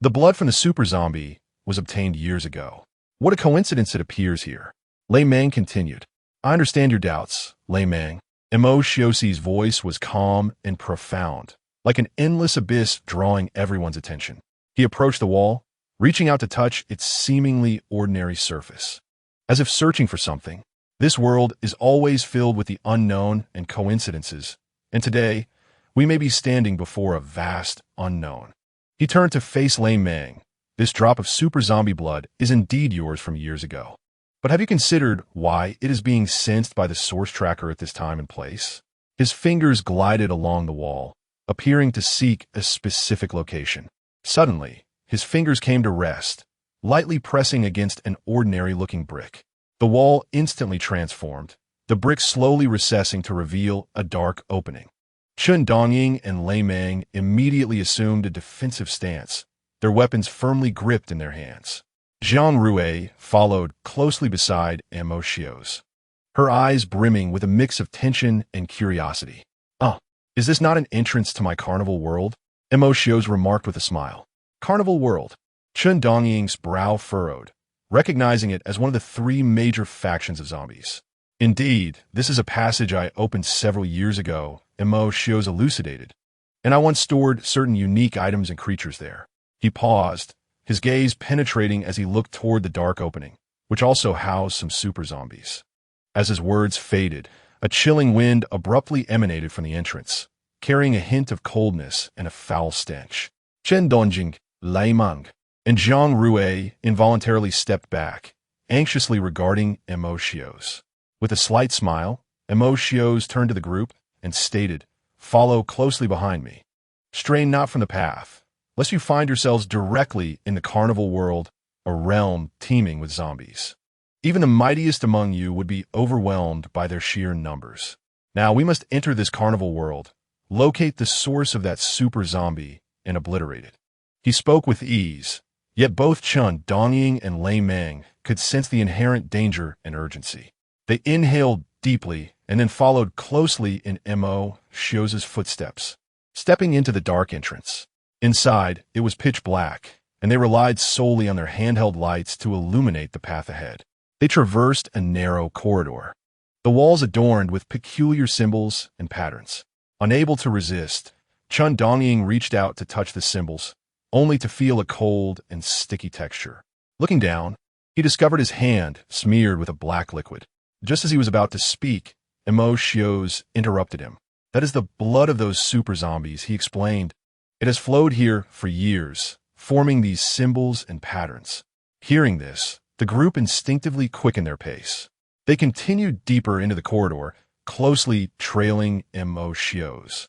the blood from the super zombie was obtained years ago. What a coincidence it appears here." Lei Meng continued. "I understand your doubts, Lei Meng." Mo Xiuxi's voice was calm and profound, like an endless abyss drawing everyone's attention. He approached the wall, reaching out to touch its seemingly ordinary surface. As if searching for something, this world is always filled with the unknown and coincidences, and today, we may be standing before a vast unknown. He turned to face Lei Meng. This drop of super zombie blood is indeed yours from years ago. But have you considered why it is being sensed by the source tracker at this time and place? His fingers glided along the wall, appearing to seek a specific location. Suddenly, his fingers came to rest, lightly pressing against an ordinary-looking brick. The wall instantly transformed, the brick slowly recessing to reveal a dark opening. Chen Dongying and Lei Meng immediately assumed a defensive stance, their weapons firmly gripped in their hands. Jiang Rui followed closely beside Mo Xiao's, her eyes brimming with a mix of tension and curiosity. Is this not an entrance to my carnival world? Mo Xiao's remarked with a smile. Carnival world. Chen Dongying's brow furrowed, recognizing it as one of the three major factions of zombies. Indeed, this is a passage I opened several years ago, Mo Xiao's elucidated, and I once stored certain unique items and creatures there. He paused, his gaze penetrating as he looked toward the dark opening, which also housed some super zombies. As his words faded, a chilling wind abruptly emanated from the entrance, carrying a hint of coldness and a foul stench. Chen Dongjing, Lei Meng, and Jiang Rui involuntarily stepped back, anxiously regarding Mo Xiao's. With a slight smile, Mo Xiao's turned to the group and stated, "Follow closely behind me. Strain not from the path, lest you find yourselves directly in the carnival world, a realm teeming with zombies. Even the mightiest among you would be overwhelmed by their sheer numbers. Now we must enter this carnival world, locate the source of that super zombie, and obliterate it." He spoke with ease, yet both Chen Dongying and Lei Meng could sense the inherent danger and urgency. They inhaled deeply and then followed closely in Mo Xiao's footsteps, stepping into the dark entrance. Inside, it was pitch black, and they relied solely on their handheld lights to illuminate the path ahead. They traversed a narrow corridor, the walls adorned with peculiar symbols and patterns. Unable to resist, Chen Dongying reached out to touch the symbols, only to feel a cold and sticky texture. Looking down, he discovered his hand smeared with a black liquid. Just as he was about to speak, Mo Xiao's interrupted him. "That is the blood of those super zombies," he explained. "It has flowed here for years, forming these symbols and patterns." Hearing this, the group instinctively quickened their pace. They continued deeper into the corridor, closely trailing Mo Xiao's.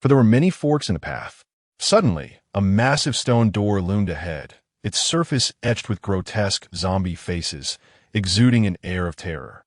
For there were many forks in the path. Suddenly, a massive stone door loomed ahead, its surface etched with grotesque zombie faces, exuding an air of terror.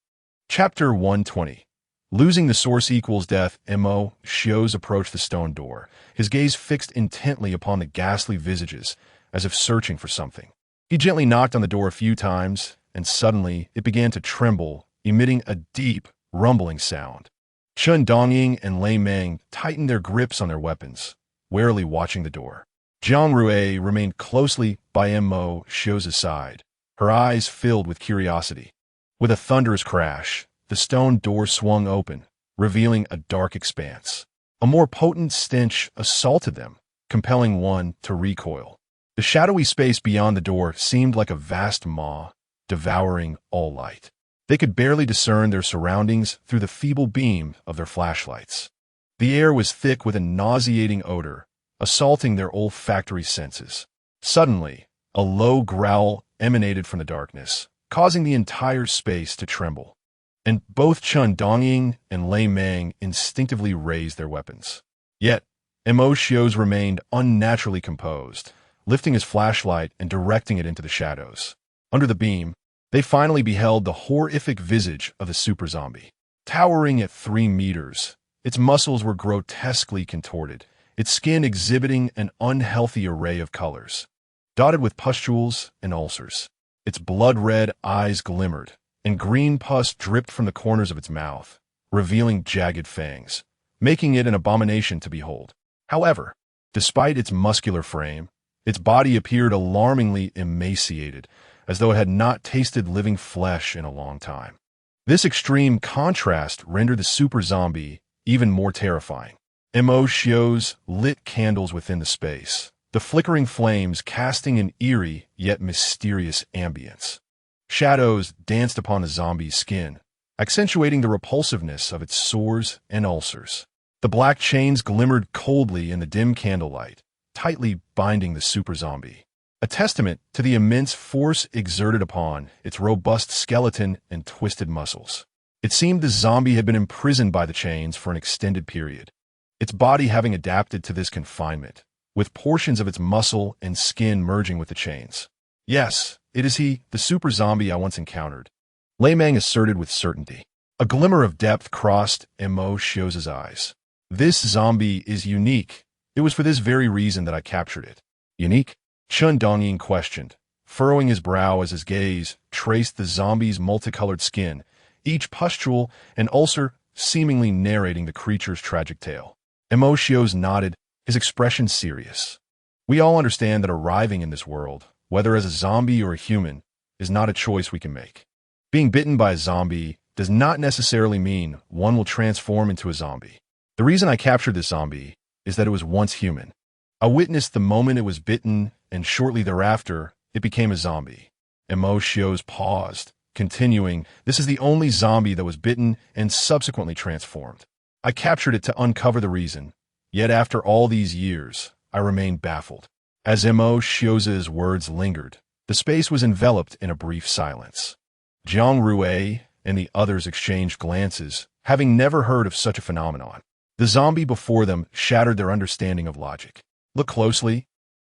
Chapter 120. Losing the source equals death. Mo Xiao's approached the stone door, his gaze fixed intently upon the ghastly visages, as if searching for something. He gently knocked on the door a few times, and suddenly it began to tremble, emitting a deep, rumbling sound. Chen Dongying and Lei Meng tightened their grips on their weapons, warily watching the door. Jiang Rui remained closely by Mo Xiao's side, her eyes filled with curiosity. With a thunderous crash, the stone door swung open, revealing a dark expanse. A more potent stench assaulted them, compelling one to recoil. The shadowy space beyond the door seemed like a vast maw, devouring all light. They could barely discern their surroundings through the feeble beam of their flashlights. The air was thick with a nauseating odor, assaulting their olfactory senses. Suddenly, a low growl emanated from the darkness, causing the entire space to tremble. And both Chen Dongying and Lei Meng instinctively raised their weapons. Yet, Mo Xiao's remained unnaturally composed, lifting his flashlight and directing it into the shadows. Under the beam, they finally beheld the horrific visage of the super zombie. Towering at 3 meters, its muscles were grotesquely contorted, its skin exhibiting an unhealthy array of colors, dotted with pustules and ulcers. Its blood-red eyes glimmered, and green pus dripped from the corners of its mouth, revealing jagged fangs, making it an abomination to behold. However, despite its muscular frame, its body appeared alarmingly emaciated, as though it had not tasted living flesh in a long time. This extreme contrast rendered the super zombie even more terrifying. Emotios lit candles within the space, the flickering flames casting an eerie yet mysterious ambience. Shadows danced upon the zombie's skin, accentuating the repulsiveness of its sores and ulcers. The black chains glimmered coldly in the dim candlelight, tightly binding the super zombie, a testament to the immense force exerted upon its robust skeleton and twisted muscles. It seemed the zombie had been imprisoned by the chains for an extended period, its body having adapted to this confinement, with portions of its muscle and skin merging with the chains. Yes, it is he, the super zombie I once encountered, Lei Mang asserted with certainty. A glimmer of depth crossed Emotios' eyes. This zombie is unique. It was for this very reason that I captured it. Unique? Chun Dongying questioned, furrowing his brow as his gaze traced the zombie's multicolored skin, each pustule and ulcer seemingly narrating the creature's tragic tale. Emotios nodded, his expression serious. We all understand that arriving in this world, whether as a zombie or a human, is not a choice we can make. Being bitten by a zombie does not necessarily mean one will transform into a zombie. The reason I captured this zombie is that it was once human. I witnessed the moment it was bitten, and shortly thereafter, it became a zombie. Emotios paused, continuing, this is the only zombie that was bitten and subsequently transformed. I captured it to uncover the reason, yet after all these years, I remain baffled. As Emotios' words lingered, the space was enveloped in a brief silence. Jiang Rui and the others exchanged glances, having never heard of such a phenomenon. The zombie before them shattered their understanding of logic. Look closely.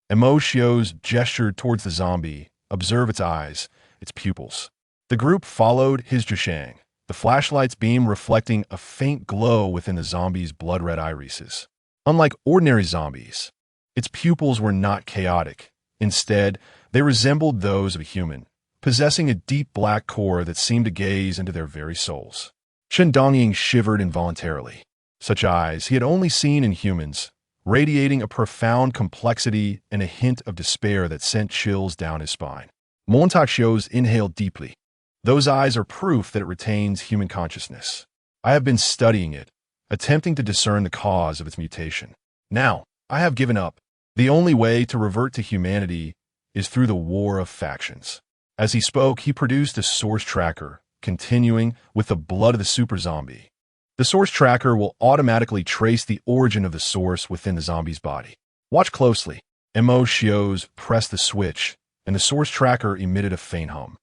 Emotios gestured towards the zombie. Observe its eyes, its pupils. The group followed his zhishang, the flashlight's beam reflecting a faint glow within the zombie's blood-red irises. Unlike ordinary zombies, its pupils were not chaotic. Instead, they resembled those of a human, possessing a deep black core that seemed to gaze into their very souls. Chen Dongying shivered involuntarily. Such eyes he had only seen in humans, radiating a profound complexity and a hint of despair that sent chills down his spine. Montaxios inhaled deeply. Those eyes are proof that it retains human consciousness. I have been studying it, attempting to discern the cause of its mutation. Now, I have given up. The only way to revert to humanity is through the war of factions. As he spoke, he produced a source tracker, continuing with the blood of the super zombie. The source tracker will automatically trace the origin of the source within the zombie's body. Watch closely. Emotios pressed the switch, and the source tracker emitted a faint hum,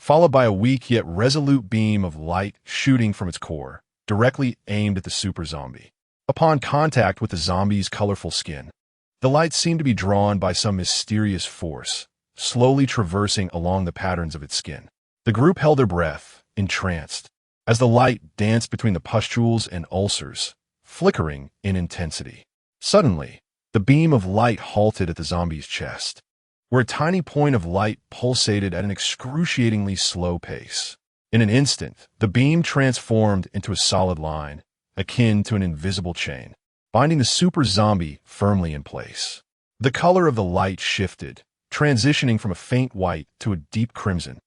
followed by a weak yet resolute beam of light shooting from its core, directly aimed at the super zombie. Upon contact with the zombie's colorful skin, the light seemed to be drawn by some mysterious force, slowly traversing along the patterns of its skin. The group held their breath, entranced, as the light danced between the pustules and ulcers, flickering in intensity. Suddenly, the beam of light halted at the zombie's chest, where a tiny point of light pulsated at an excruciatingly slow pace. In an instant, the beam transformed into a solid line, akin to an invisible chain, binding the super zombie firmly in place. The color of the light shifted, transitioning from a faint white to a deep crimson,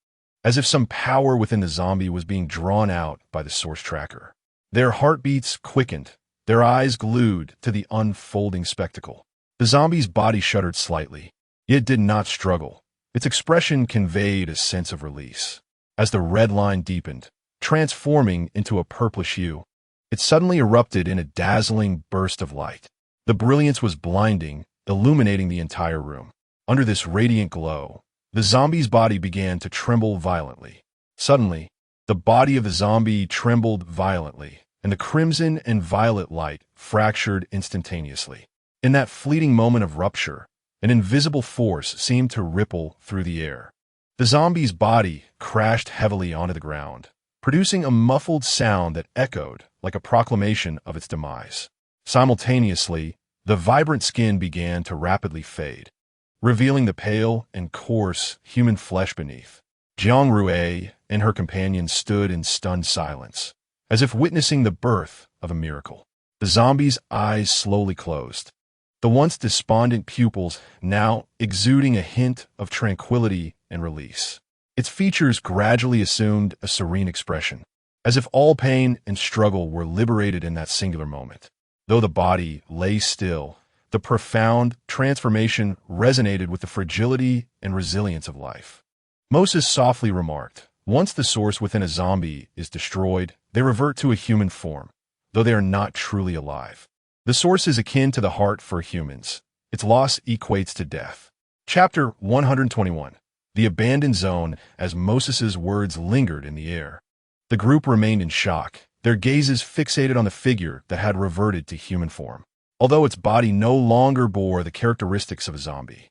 as if some power within the zombie was being drawn out by the source tracker. Their heartbeats quickened, their eyes glued to the unfolding spectacle. The zombie's body shuddered slightly, yet did not struggle. Its expression conveyed a sense of release. As the red line deepened, transforming into a purplish hue, it suddenly erupted in a dazzling burst of light. The brilliance was blinding, illuminating the entire room. Under this radiant glow, the zombie's body began to tremble violently. Suddenly, the body of the zombie trembled violently, and the crimson and violet light fractured instantaneously. In that fleeting moment of rupture, an invisible force seemed to ripple through the air. The zombie's body crashed heavily onto the ground, producing a muffled sound that echoed like a proclamation of its demise. Simultaneously, the vibrant skin began to rapidly fade, revealing the pale and coarse human flesh beneath. Jiang Rui and her companion stood in stunned silence, as if witnessing the birth of a miracle. The zombie's eyes slowly closed, the once despondent pupils now exuding a hint of tranquility and release. Its features gradually assumed a serene expression, as if all pain and struggle were liberated in that singular moment. Though the body lay still, the profound transformation resonated with the fragility and resilience of life. Moses softly remarked, "Once the source within a zombie is destroyed, they revert to a human form, though they are not truly alive. The source is akin to the heart for humans. Its loss equates to death." Chapter 121. The Abandoned Zone. As Moses's words lingered in the air, the group remained in shock, their gazes fixated on the figure that had reverted to human form, although its body no longer bore the characteristics of a zombie.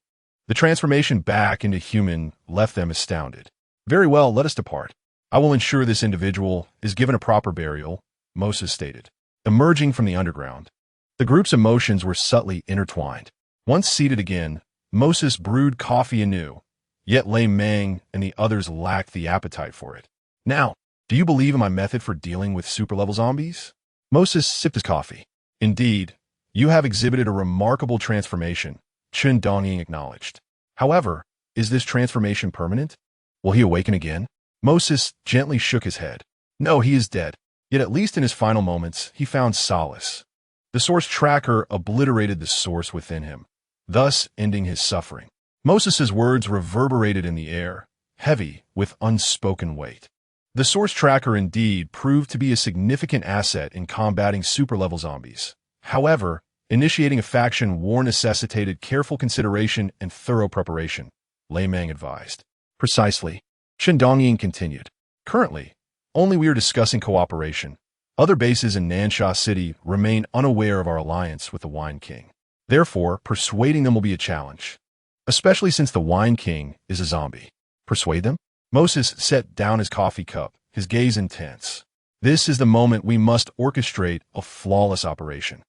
The transformation back into human left them astounded. "Very well, let us depart. I will ensure this individual is given a proper burial," Moses stated. Emerging from the underground, the group's emotions were subtly intertwined. Once seated again, Moses brewed coffee anew, yet Lei Mang and the others lacked the appetite for it. "Now, do you believe in my method for dealing with super-level zombies?" Moses sipped his coffee. "Indeed, you have exhibited a remarkable transformation," Chen Dongying acknowledged. "However, is this transformation permanent? Will he awaken again?" Moses gently shook his head. "No, he is dead. Yet at least in his final moments, he found solace. The source tracker obliterated the source within him, thus ending his suffering." Moses's words reverberated in the air, heavy with unspoken weight. The source tracker indeed proved to be a significant asset in combating super-level zombies. However, initiating a faction war necessitated careful consideration and thorough preparation, Lei Mang advised. "Precisely," Chen Dongying continued. "Currently, only we are discussing cooperation. Other bases in Nansha City remain unaware of our alliance with the Wine King. Therefore, persuading them will be a challenge, especially since the Wine King is a zombie." "Persuade them?" Moses set down his coffee cup, his gaze intense. "This is the moment we must orchestrate a flawless operation."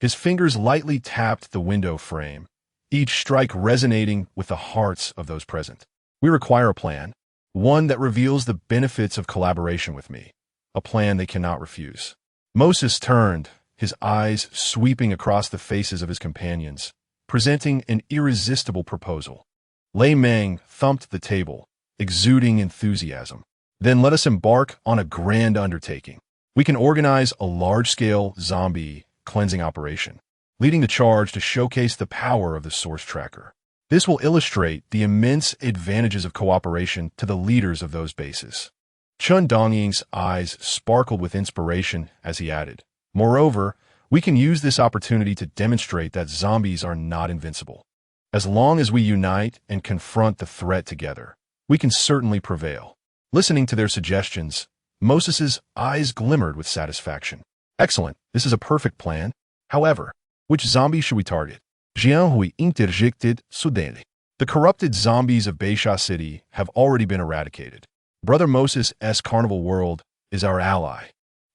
His fingers lightly tapped the window frame, each strike resonating with the hearts of those present. "We require a plan, one that reveals the benefits of collaboration with me, a plan they cannot refuse." Moses turned, his eyes sweeping across the faces of his companions, presenting an irresistible proposal. Lei Mang thumped the table, exuding enthusiasm. "Then let us embark on a grand undertaking. We can organize a large-scale zombie cleansing operation, leading the charge to showcase the power of the source tracker. This will illustrate the immense advantages of cooperation to the leaders of those bases." Chen Dongying's eyes sparkled with inspiration as he added, "Moreover, we can use this opportunity to demonstrate that zombies are not invincible. As long as we unite and confront the threat together, we can certainly prevail." Listening to their suggestions, Moses's eyes glimmered with satisfaction. "Excellent, this is a perfect plan. However, which zombie should we target?" Jiang Rui interjected suddenly. "The corrupted zombies of Beisha City have already been eradicated. Brother Moses' Carnival World is our ally,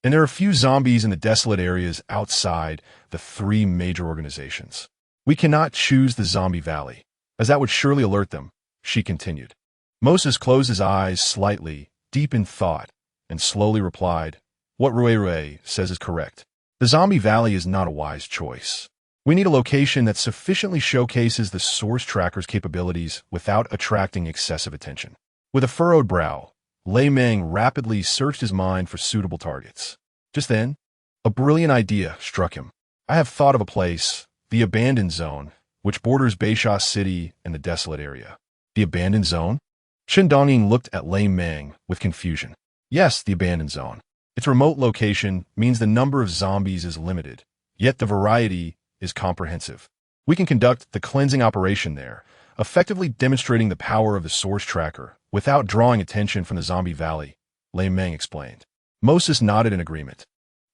and there are few zombies in the desolate areas outside the three major organizations. We cannot choose the Zombie Valley, as that would surely alert them," she continued. Moses closed his eyes slightly, deep in thought, and slowly replied, "What Rui says is correct. The Zombie Valley is not a wise choice. We need a location that sufficiently showcases the source tracker's capabilities without attracting excessive attention." With a furrowed brow, Lei Mang rapidly searched his mind for suitable targets. Just then, a brilliant idea struck him. "I have thought of a place, the Abandoned Zone, which borders Beisha City and the desolate area." "The Abandoned Zone?" Chen Dongying looked at Lei Mang with confusion. "Yes, the Abandoned Zone. Its remote location means the number of zombies is limited, yet the variety is comprehensive. We can conduct the cleansing operation there, effectively demonstrating the power of the source tracker without drawing attention from the Zombie Valley," Lei Mang explained. Moses nodded in agreement.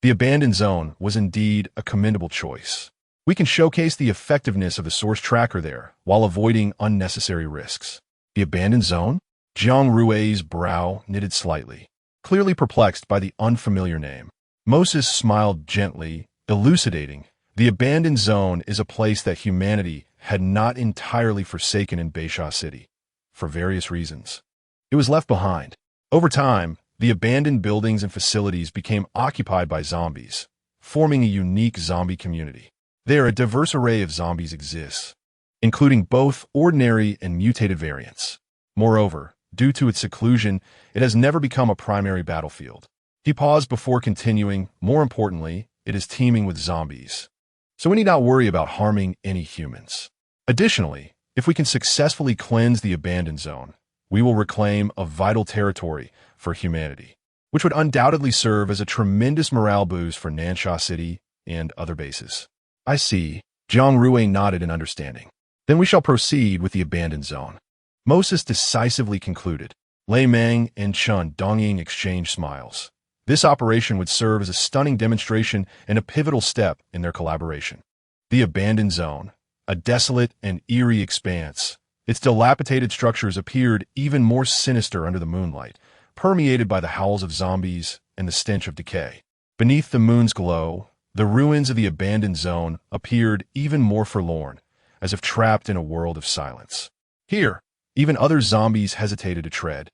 The Abandoned Zone was indeed a commendable choice. "We can showcase the effectiveness of the source tracker there while avoiding unnecessary risks." "The Abandoned Zone?" Jiang Rui's brow knitted slightly, clearly perplexed by the unfamiliar name. Moses smiled gently, elucidating, "The Abandoned Zone is a place that humanity had not entirely forsaken in Beisha City, for various reasons. It was left behind. Over time, the abandoned buildings and facilities became occupied by zombies, forming a unique zombie community. There, a diverse array of zombies exists, including both ordinary and mutated variants. Moreover, due to its seclusion, it has never become a primary battlefield." He paused before continuing, "More importantly, it is teeming with zombies. So we need not worry about harming any humans. Additionally, if we can successfully cleanse the abandoned zone, we will reclaim a vital territory for humanity, which would undoubtedly serve as a tremendous morale boost for Nansha City and other bases. I see. Jiang Rui nodded in understanding. Then we shall proceed with the abandoned zone. Moses decisively concluded. Lei Meng and Chun Dongying exchanged smiles. This operation would serve as a stunning demonstration and a pivotal step in their collaboration. The abandoned zone, a desolate and eerie expanse. Its dilapidated structures appeared even more sinister under the moonlight, permeated by the howls of zombies and the stench of decay. Beneath the moon's glow, the ruins of the abandoned zone appeared even more forlorn, as if trapped in a world of silence. Here, even other zombies hesitated to tread,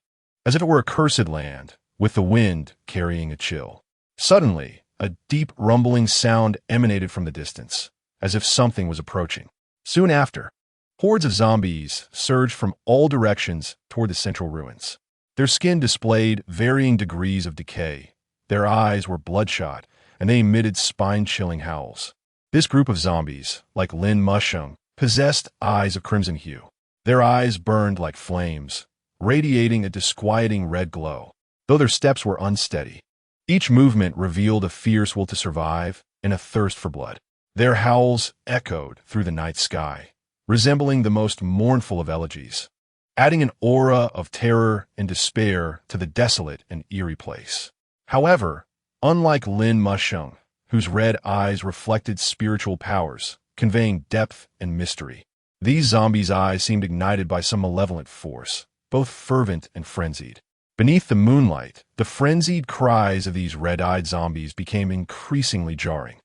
as if it were a cursed land, with the wind carrying a chill. Suddenly, a deep rumbling sound emanated from the distance, as if something was approaching. Soon after, hordes of zombies surged from all directions toward the central ruins. Their skin displayed varying degrees of decay. Their eyes were bloodshot, and they emitted spine-chilling howls. This group of zombies, like Lin Mushung, possessed eyes of crimson hue. Their eyes burned like flames, radiating a disquieting red glow, though their steps were unsteady. Each movement revealed a fierce will to survive and a thirst for blood. Their howls echoed through the night sky, resembling the most mournful of elegies, adding an aura of terror and despair to the desolate and eerie place. However, unlike Lin Mushung, whose red eyes reflected spiritual powers, conveying depth and mystery, these zombies' eyes seemed ignited by some malevolent force, both fervent and frenzied. Beneath the moonlight, the frenzied cries of these red-eyed zombies became increasingly jarring,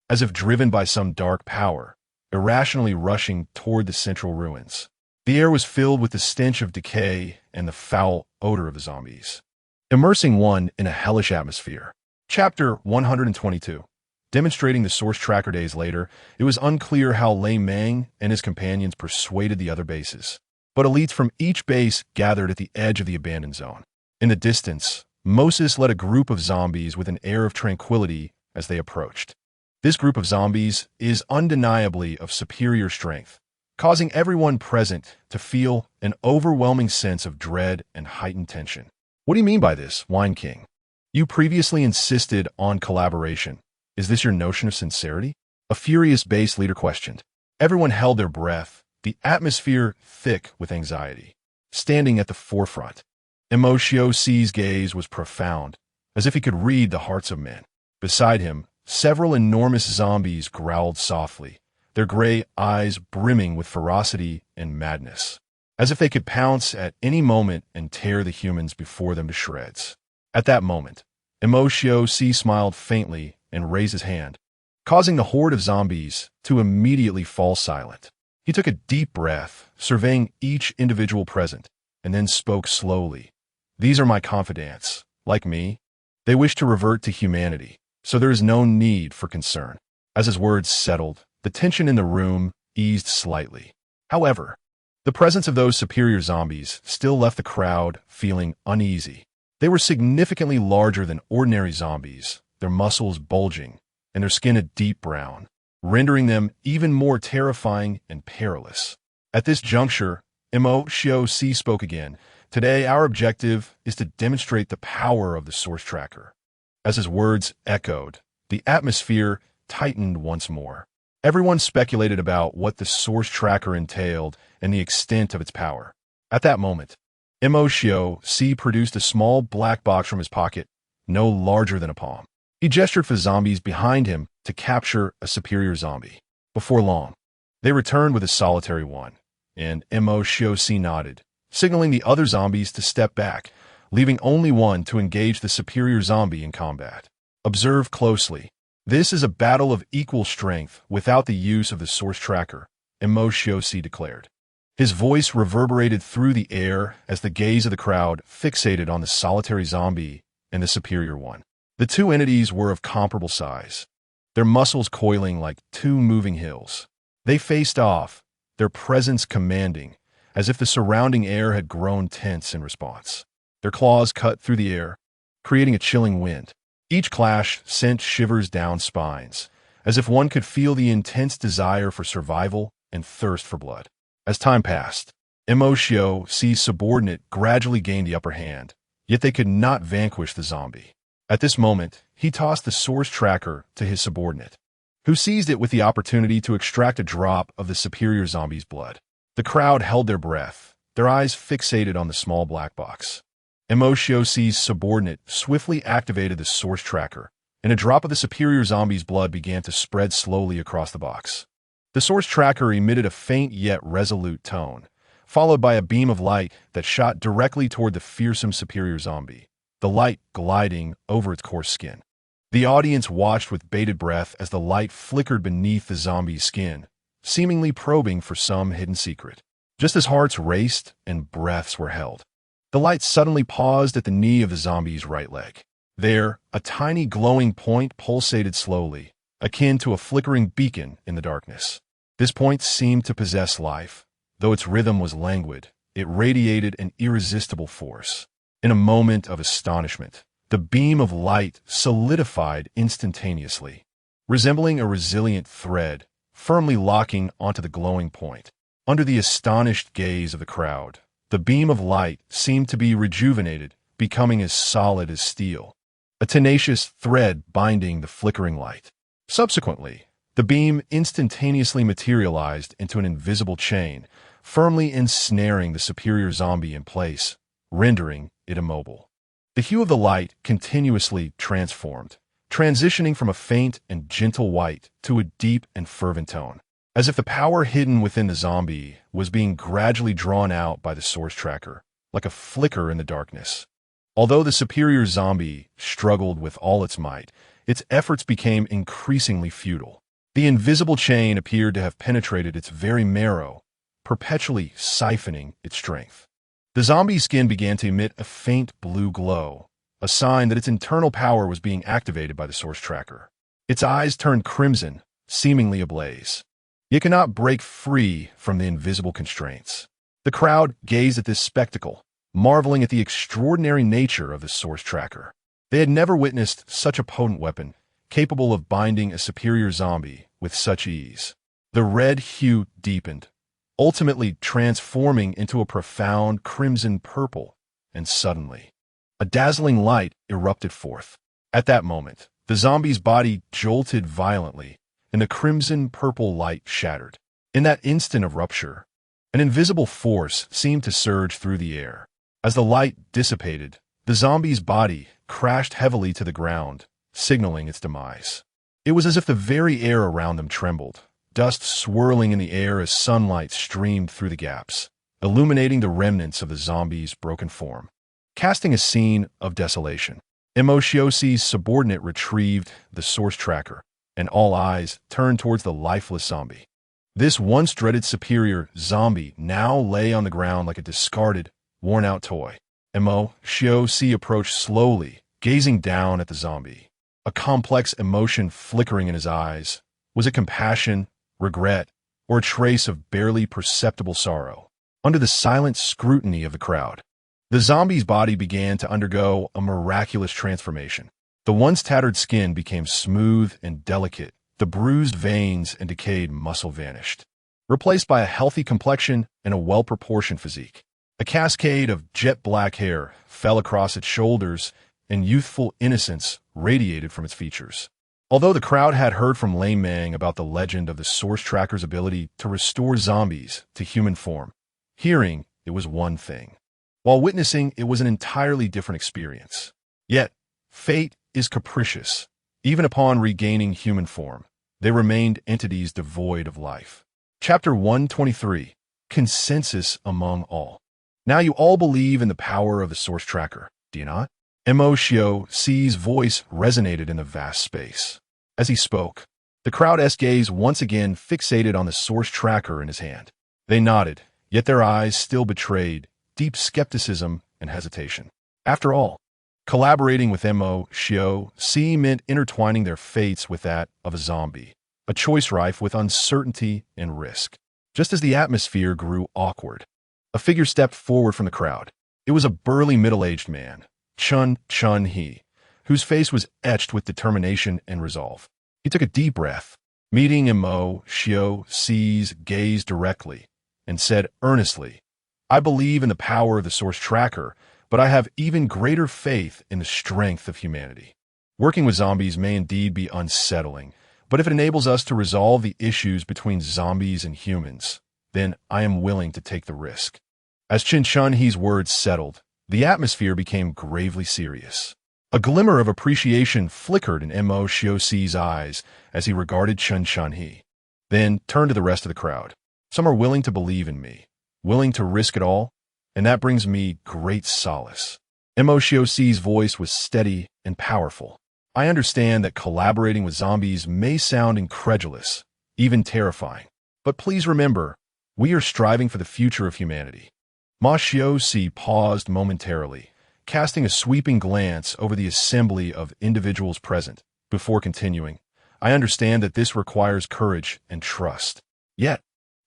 as if driven by some dark power, irrationally rushing toward the central ruins. The air was filled with the stench of decay and the foul odor of the zombies, immersing one in a hellish atmosphere. Chapter 122. Demonstrating the source tracker days later, it was unclear how Lei Meng and his companions persuaded the other bases, but elites from each base gathered at the edge of the abandoned zone. In the distance, Moses led a group of zombies with an air of tranquility as they approached. This group of zombies is undeniably of superior strength, causing everyone present to feel an overwhelming sense of dread and heightened tension. What do you mean by this, Wine King? You previously insisted on collaboration. Is this your notion of sincerity? A furious base leader questioned. Everyone held their breath, the atmosphere thick with anxiety. Standing at the forefront, Emotio C's gaze was profound, as if he could read the hearts of men. Beside him, several enormous zombies growled softly, their gray eyes brimming with ferocity and madness, as if they could pounce at any moment and tear the humans before them to shreds. At that moment, Emotio C smiled faintly and raised his hand, causing the horde of zombies to immediately fall silent. He took a deep breath, surveying each individual present, and then spoke slowly. These are my confidants. Like me, they wish to revert to humanity, so there is no need for concern. As his words settled, the tension in the room eased slightly. However, the presence of those superior zombies still left the crowd feeling uneasy. They were significantly larger than ordinary zombies, their muscles bulging, and their skin a deep brown, rendering them even more terrifying and perilous. At this juncture, Emotio C spoke again. Today, our objective is to demonstrate the power of the source tracker. As his words echoed, the atmosphere tightened once more. Everyone speculated about what the source tracker entailed and the extent of its power. At that moment, Emotio C produced a small black box from his pocket, no larger than a palm. He gestured for zombies behind him to capture a superior zombie. Before long, they returned with a solitary one, and Emotio C nodded, signaling the other zombies to step back, leaving only one to engage the superior zombie in combat. Observe closely. This is a battle of equal strength without the use of the source tracker, Emotio C declared. His voice reverberated through the air as the gaze of the crowd fixated on the solitary zombie and the superior one. The two entities were of comparable size, their muscles coiling like two moving hills. They faced off, their presence commanding, as if the surrounding air had grown tense in response. Their claws cut through the air, creating a chilling wind. Each clash sent shivers down spines, as if one could feel the intense desire for survival and thirst for blood. As time passed, Emotion's subordinate gradually gained the upper hand, yet they could not vanquish the zombie. At this moment, he tossed the source tracker to his subordinate, who seized it with the opportunity to extract a drop of the superior zombie's blood. The crowd held their breath, their eyes fixated on the small black box. Emotion's subordinate swiftly activated the source tracker, and a drop of the superior zombie's blood began to spread slowly across the box. The source tracker emitted a faint yet resolute tone, followed by a beam of light that shot directly toward the fearsome superior zombie, the light gliding over its coarse skin. The audience watched with bated breath as the light flickered beneath the zombie's skin, seemingly probing for some hidden secret. Just as hearts raced and breaths were held, the light suddenly paused at the knee of the zombie's right leg. There, a tiny glowing point pulsated slowly, akin to a flickering beacon in the darkness. This point seemed to possess life. Though its rhythm was languid, it radiated an irresistible force. In a moment of astonishment, the beam of light solidified instantaneously, resembling a resilient thread, firmly locking onto the glowing point. Under the astonished gaze of the crowd, the beam of light seemed to be rejuvenated, becoming as solid as steel, a tenacious thread binding the flickering light. Subsequently, the beam instantaneously materialized into an invisible chain, firmly ensnaring the superior zombie in place, rendering it immobile. The hue of the light continuously transformed, transitioning from a faint and gentle white to a deep and fervent tone, as if the power hidden within the zombie was being gradually drawn out by the source tracker, like a flicker in the darkness. Although the superior zombie struggled with all its might, its efforts became increasingly futile. The invisible chain appeared to have penetrated its very marrow, perpetually siphoning its strength. The zombie's skin began to emit a faint blue glow, a sign that its internal power was being activated by the source tracker. Its eyes turned crimson, seemingly ablaze. It could not break free from the invisible constraints. The crowd gazed at this spectacle, marveling at the extraordinary nature of the source tracker. They had never witnessed such a potent weapon, capable of binding a superior zombie with such ease. The red hue deepened, ultimately transforming into a profound crimson purple, and suddenly, a dazzling light erupted forth. At that moment, the zombie's body jolted violently, and the crimson purple light shattered. In that instant of rupture, an invisible force seemed to surge through the air. As the light dissipated, the zombie's body crashed heavily to the ground, signaling its demise. It was as if the very air around them trembled, dust swirling in the air as sunlight streamed through the gaps, illuminating the remnants of the zombie's broken form, casting a scene of desolation. Emotion's subordinate retrieved the source tracker, and all eyes turned towards the lifeless zombie. This once dreaded superior zombie now lay on the ground like a discarded, worn-out toy. Emotion approached slowly, gazing down at the zombie. A complex emotion flickering in his eyes. Was it compassion, regret, or a trace of barely perceptible sorrow? Under the silent scrutiny of the crowd, the zombie's body began to undergo a miraculous transformation. The once tattered skin became smooth and delicate. The bruised veins and decayed muscle vanished, replaced by a healthy complexion and a well-proportioned physique. A cascade of jet-black hair fell across its shoulders, and youthful innocence radiated from its features. Although the crowd had heard from Lame Mang about the legend of the source tracker's ability to restore zombies to human form, hearing it was one thing, while witnessing it was an entirely different experience. Yet, fate is capricious. Even upon regaining human form, they remained entities devoid of life. Chapter 123, Consensus Among All. Now you all believe in the power of the source tracker, do you not? Emotion's voice resonated in the vast space. As he spoke, the crowd's gaze once again fixated on the source tracker in his hand. They nodded, yet their eyes still betrayed deep skepticism and hesitation. After all, collaborating with Emotion meant intertwining their fates with that of a zombie, a choice rife with uncertainty and risk. Just as the atmosphere grew awkward, a figure stepped forward from the crowd. It was a burly middle-aged man, Chun He, whose face was etched with determination and resolve. He took a deep breath, meeting Xiaoxi's gaze directly, and said earnestly, "I believe in the power of the source tracker, but I have even greater faith in the strength of humanity. Working with zombies may indeed be unsettling, but if it enables us to resolve the issues between zombies and humans, then I am willing to take the risk." As Chen Chunhe's words settled, the atmosphere became gravely serious. A glimmer of appreciation flickered in Xiaoxi's eyes as he regarded Chen Chunhe, then turned to the rest of the crowd. "Some are willing to believe in me, willing to risk it all, and that brings me great solace." Xiaoxi's voice was steady and powerful. "I understand that collaborating with zombies may sound incredulous, even terrifying, but please remember, we are striving for the future of humanity." Ma Xiaoxi paused momentarily, casting a sweeping glance over the assembly of individuals present, before continuing, "I understand that this requires courage and trust. Yet,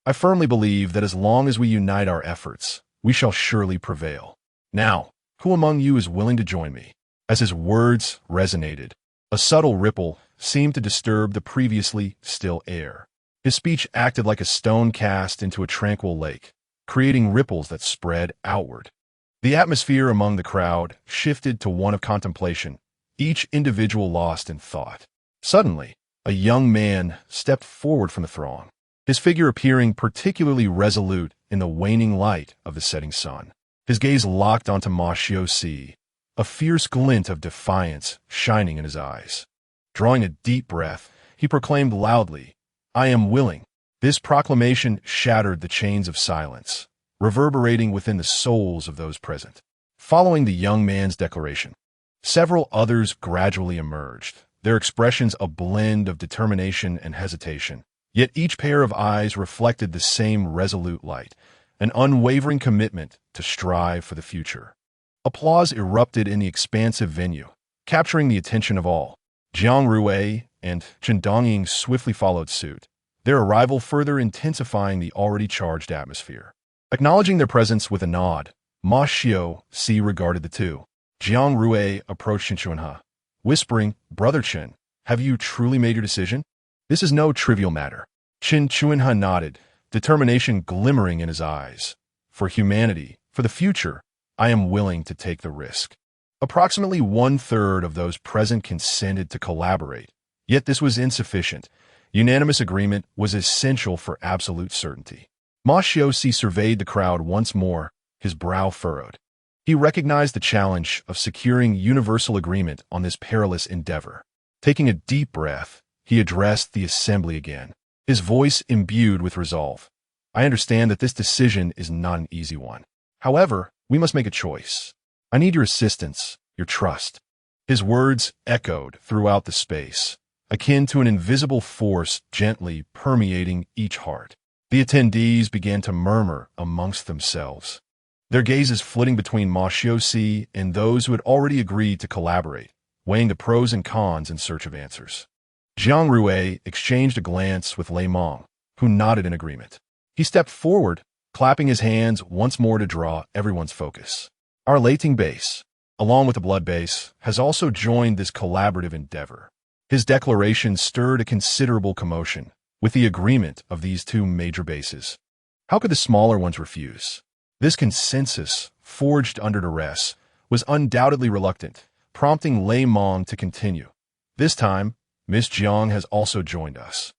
I firmly believe that as long as we unite our efforts, we shall surely prevail. Now, who among you is willing to join me?" As his words resonated, a subtle ripple seemed to disturb the previously still air. His speech acted like a stone cast into a tranquil lake, creating ripples that spread outward. The atmosphere among the crowd shifted to one of contemplation, each individual lost in thought. Suddenly, a young man stepped forward from the throng, his figure appearing particularly resolute in the waning light of the setting sun. His gaze locked onto Ma Xiaoxi, a fierce glint of defiance shining in his eyes. Drawing a deep breath, he proclaimed loudly, "I am willing." This proclamation shattered the chains of silence, reverberating within the souls of those present. Following the young man's declaration, several others gradually emerged, their expressions a blend of determination and hesitation. Yet each pair of eyes reflected the same resolute light, an unwavering commitment to strive for the future. Applause erupted in the expansive venue, capturing the attention of all. Jiang Rui and Chen Dongying swiftly followed suit, their arrival further intensifying the already charged atmosphere. Acknowledging their presence with a nod, Ma Xiaoxi regarded the two. Jiang Rui approached Chen Chunhe, whispering, "Brother Chen, have you truly made your decision? This is no trivial matter." Chen Chunhe nodded, determination glimmering in his eyes. "For humanity, for the future, I am willing to take the risk." Approximately 1/3 of those present consented to collaborate, yet this was insufficient. Unanimous agreement was essential for absolute certainty. Ma Xiaoxi surveyed the crowd once more, his brow furrowed. He recognized the challenge of securing universal agreement on this perilous endeavor. Taking a deep breath, he addressed the assembly again, his voice imbued with resolve. "I understand that this decision is not an easy one. However, we must make a choice. I need your assistance, your trust." His words echoed throughout the space, akin to an invisible force gently permeating each heart. The attendees began to murmur amongst themselves, their gazes flitting between Ma Xiaoxi and those who had already agreed to collaborate, weighing the pros and cons in search of answers. Jiang Rui exchanged a glance with Lei Mong, who nodded in agreement. He stepped forward, clapping his hands once more to draw everyone's focus. Our Leiting base, along with the Blood base, has also joined this collaborative endeavor. His declaration stirred a considerable commotion, with the agreement of these two major bases. How could the smaller ones refuse? This consensus, forged under duress, was undoubtedly reluctant, prompting Lei Mong to continue. "This time, Miss Jiang has also joined us.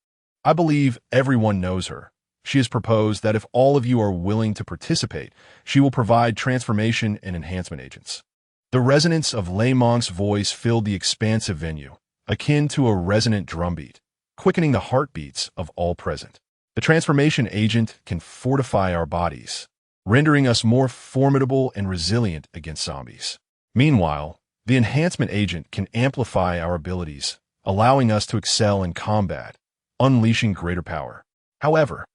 I believe everyone knows her. She has proposed that if all of you are willing to participate, she will provide transformation and enhancement agents." The resonance of Lei Mong's voice filled the expansive venue, akin to a resonant drumbeat, quickening the heartbeats of all present. "The transformation agent can fortify our bodies, rendering us more formidable and resilient against zombies. Meanwhile, the enhancement agent can amplify our abilities, allowing us to excel in combat, unleashing greater power. However,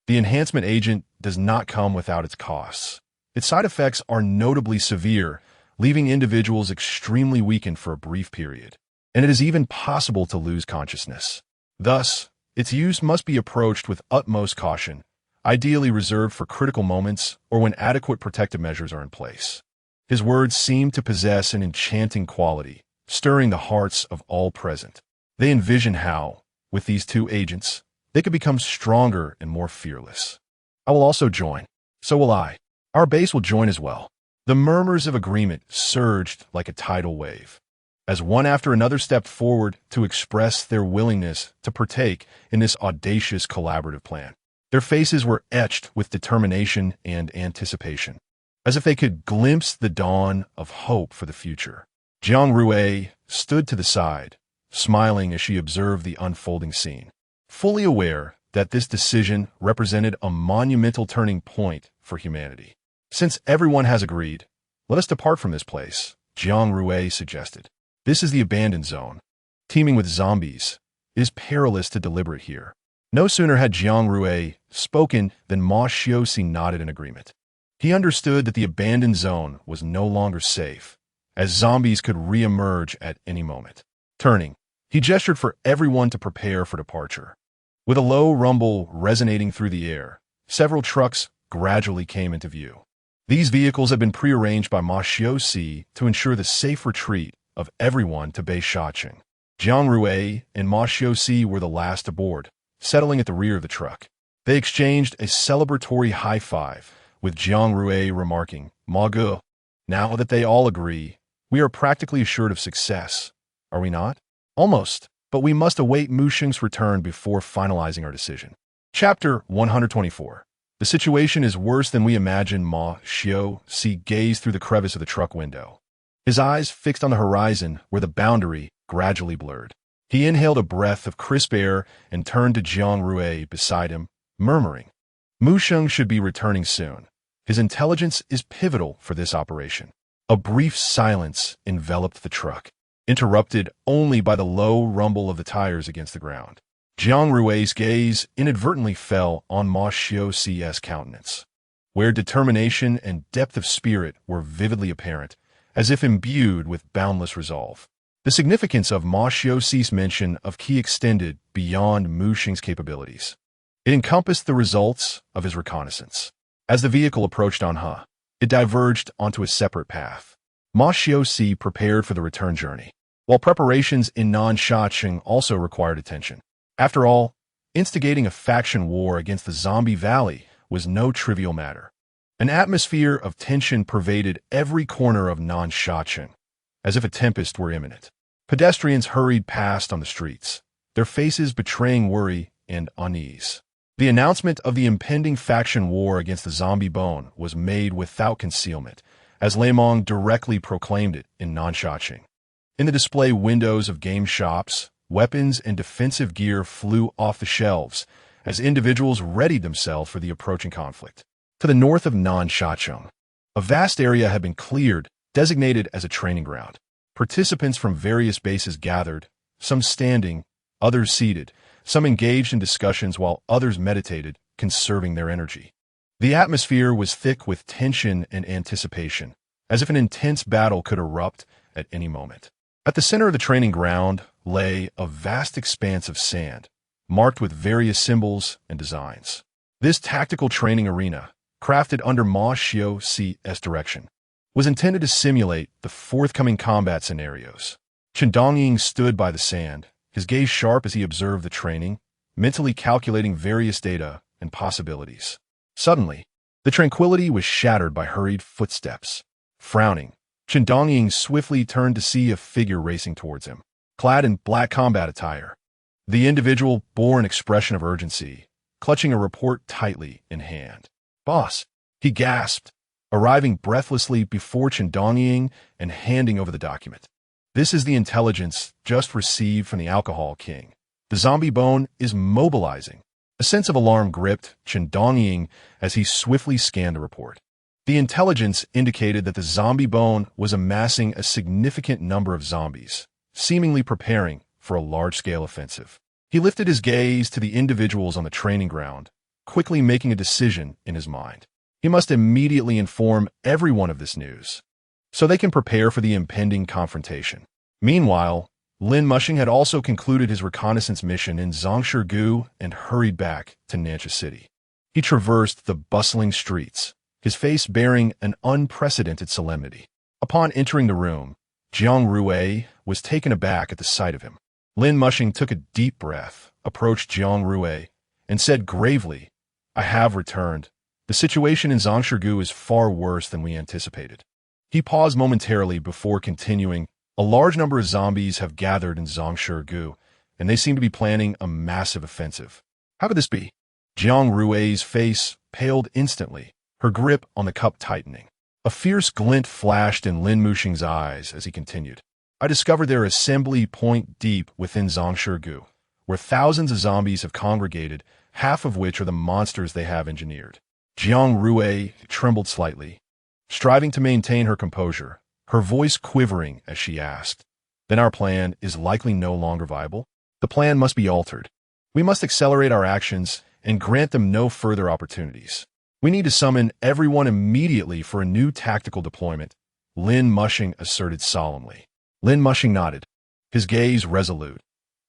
the enhancement agent does not come without its costs. Its side effects are notably severe, leaving individuals extremely weakened for a brief period, and it is even possible to lose consciousness. Thus, its use must be approached with utmost caution, ideally reserved for critical moments or when adequate protective measures are in place." His words seemed to possess an enchanting quality, stirring the hearts of all present. They envisioned how, with these two agents, they could become stronger and more fearless. I will also join. So will I. Our base will join as well. The murmurs of agreement surged like a tidal wave, as one after another stepped forward to express their willingness to partake in this audacious collaborative plan. Their faces were etched with determination and anticipation, as if they could glimpse the dawn of hope for the future. Jiang Rui stood to the side, smiling as she observed the unfolding scene, fully aware that this decision represented a monumental turning point for humanity. Since everyone has agreed, let us depart from this place, Jiang Rui suggested. This is the abandoned zone, teeming with zombies. It is perilous to deliberate here. No sooner had Jiang Rui spoken than Ma Xiaoxi nodded in agreement. He understood that the abandoned zone was no longer safe, as zombies could re-emerge at any moment. Turning, he gestured for everyone to prepare for departure. With a low rumble resonating through the air, several trucks gradually came into view. These vehicles had been prearranged by Ma Xiaoxi to ensure the safe retreat of everyone to Beishacheng. Jiang Rui and Ma Xiaoxi were the last aboard, settling at the rear of the truck. They exchanged a celebratory high-five, with Jiang Rui remarking, "Ma Ge, now that they all agree, we are practically assured of success, are we not?" "Almost, but we must await Mu Xing's return before finalizing our decision." Chapter 124. The situation is worse than we imagined. Ma Xiaoxi gazed through the crevice of the truck window, his eyes fixed on the horizon where the boundary gradually blurred. He inhaled a breath of crisp air and turned to Jiang Rui beside him, murmuring, "Mu Xing should be returning soon. His intelligence is pivotal for this operation." A brief silence enveloped the truck, interrupted only by the low rumble of the tires against the ground. Jiang Rui's gaze inadvertently fell on Ma Xiaoxi's countenance, where determination and depth of spirit were vividly apparent, as if imbued with boundless resolve. The significance of Ma Xiaoxi's mention of Qi extended beyond Mu Xing's capabilities. It encompassed the results of his reconnaissance. As the vehicle approached Anha, it diverged onto a separate path. Ma Xiaoxi prepared for the return journey, while preparations in Nanshacheng also required attention. After all, instigating a faction war against the Zombie Valley was no trivial matter. An atmosphere of tension pervaded every corner of Nanshacheng, as if a tempest were imminent. Pedestrians hurried past on the streets, their faces betraying worry and unease. The announcement of the impending faction war against the zombie bone was made without concealment, as Lemong directly proclaimed it in Nanshacheng. In the display windows of game shops, weapons and defensive gear flew off the shelves as individuals readied themselves for the approaching conflict. To the north of Nanshacheng, a vast area had been cleared, designated as a training ground. Participants from various bases gathered, some standing, others seated, some engaged in discussions while others meditated, conserving their energy. The atmosphere was thick with tension and anticipation, as if an intense battle could erupt at any moment. At the center of the training ground lay a vast expanse of sand, marked with various symbols and designs. This tactical training arena, crafted under Ma Xiaoxi's direction, was intended to simulate the forthcoming combat scenarios. Chen Dongying stood by the sand, his gaze sharp as he observed the training, mentally calculating various data and possibilities. Suddenly, the tranquility was shattered by hurried footsteps. Frowning, Chen Dongying swiftly turned to see a figure racing towards him, clad in black combat attire. The individual bore an expression of urgency, clutching a report tightly in hand. "Boss," he gasped, arriving breathlessly before Chen Dongying and handing over the document. "This is the intelligence just received from the Alcohol King. The zombie bone is mobilizing." A sense of alarm gripped Chen Dongying as he swiftly scanned the report. The intelligence indicated that the zombie bone was amassing a significant number of zombies, seemingly preparing for a large-scale offensive. He lifted his gaze to the individuals on the training ground, quickly making a decision in his mind. He must immediately inform everyone of this news, so they can prepare for the impending confrontation. Meanwhile, Lin Mushing had also concluded his reconnaissance mission in Zhongshigu and hurried back to Nansha City. He traversed the bustling streets, his face bearing an unprecedented solemnity. Upon entering the room, Jiang Rui was taken aback at the sight of him. Lin Mushing took a deep breath, approached Jiang Rui, and said gravely, "I have returned. The situation in Zhongshigu is far worse than we anticipated." He paused momentarily before continuing, "A large number of zombies have gathered in Zhongshigu, and they seem to be planning a massive offensive." "How could this be?" Jiang Rui's face paled instantly, her grip on the cup tightening. A fierce glint flashed in Lin Mushing's eyes as he continued. "I discovered their assembly point deep within Zhongshigu, where thousands of zombies have congregated, half of which are the monsters they have engineered." Jiang Rui trembled slightly, striving to maintain her composure, her voice quivering as she asked, "Then our plan is likely no longer viable? The plan must be altered. We must accelerate our actions and grant them no further opportunities. We need to summon everyone immediately for a new tactical deployment," Lin Mushing asserted solemnly. Lin Mushing nodded, his gaze resolute.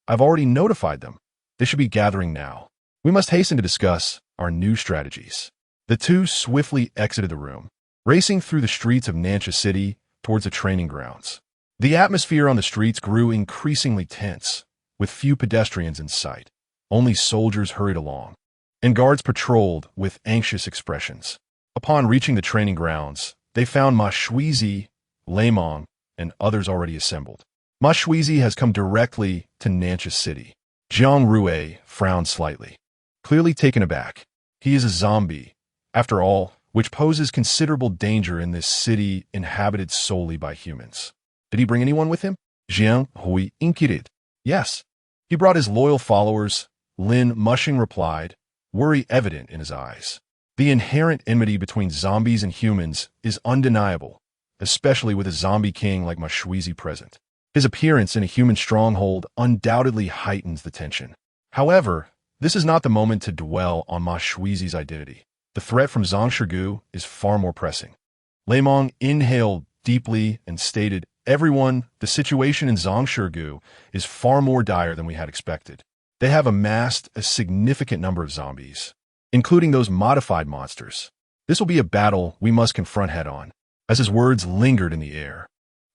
"I've already notified them. They should be gathering now. We must hasten to discuss our new strategies." The two swiftly exited the room, racing through the streets of Nansha City towards the training grounds. The atmosphere on the streets grew increasingly tense, with few pedestrians in sight. Only soldiers hurried along, and guards patrolled with anxious expressions. Upon reaching the training grounds, they found Ma Shuizi, Leimong, and others already assembled. Ma Shuizi has come directly to Nansha City. Jiang Rui frowned slightly, clearly taken aback. He is a zombie, after all, which poses considerable danger in this city inhabited solely by humans. Did he bring anyone with him? Jiang Rui inquired. Yes. He brought his loyal followers, Lin Mushing replied, worry evident in his eyes. The inherent enmity between zombies and humans is undeniable, especially with a zombie king like Ma Shuizi present. His appearance in a human stronghold undoubtedly heightens the tension. However, this is not the moment to dwell on Ma Shuizi's identity. The threat from Zhongshigu is far more pressing. Leimong inhaled deeply and stated, "Everyone, the situation in Zhongshigu is far more dire than we had expected. They have amassed a significant number of zombies, including those modified monsters. This will be a battle we must confront head-on." As his words lingered in the air,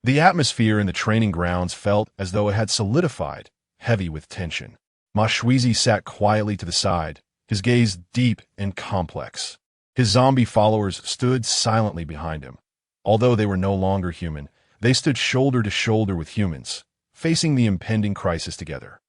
the atmosphere in the training grounds felt as though it had solidified, heavy with tension. Ma Shuizi sat quietly to the side, his gaze deep and complex. His zombie followers stood silently behind him. Although they were no longer human, they stood shoulder to shoulder with humans, facing the impending crisis together.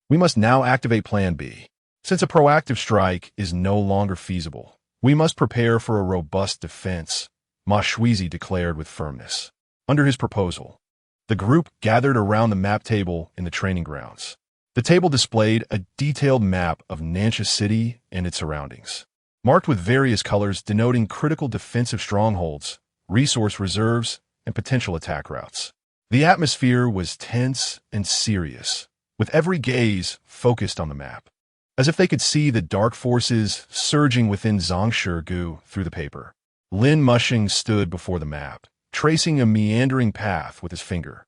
"We must now activate Plan B. Since a proactive strike is no longer feasible, we must prepare for a robust defense," Ma Shuizi declared with firmness. Under his proposal, the group gathered around the map table in the training grounds. The table displayed a detailed map of Nansha City and its surroundings, marked with various colors denoting critical defensive strongholds, resource reserves, and potential attack routes. The atmosphere was tense and serious, with every gaze focused on the map, as if they could see the dark forces surging within Zhongshigu through the paper. Lin Mushing stood before the map, tracing a meandering path with his finger.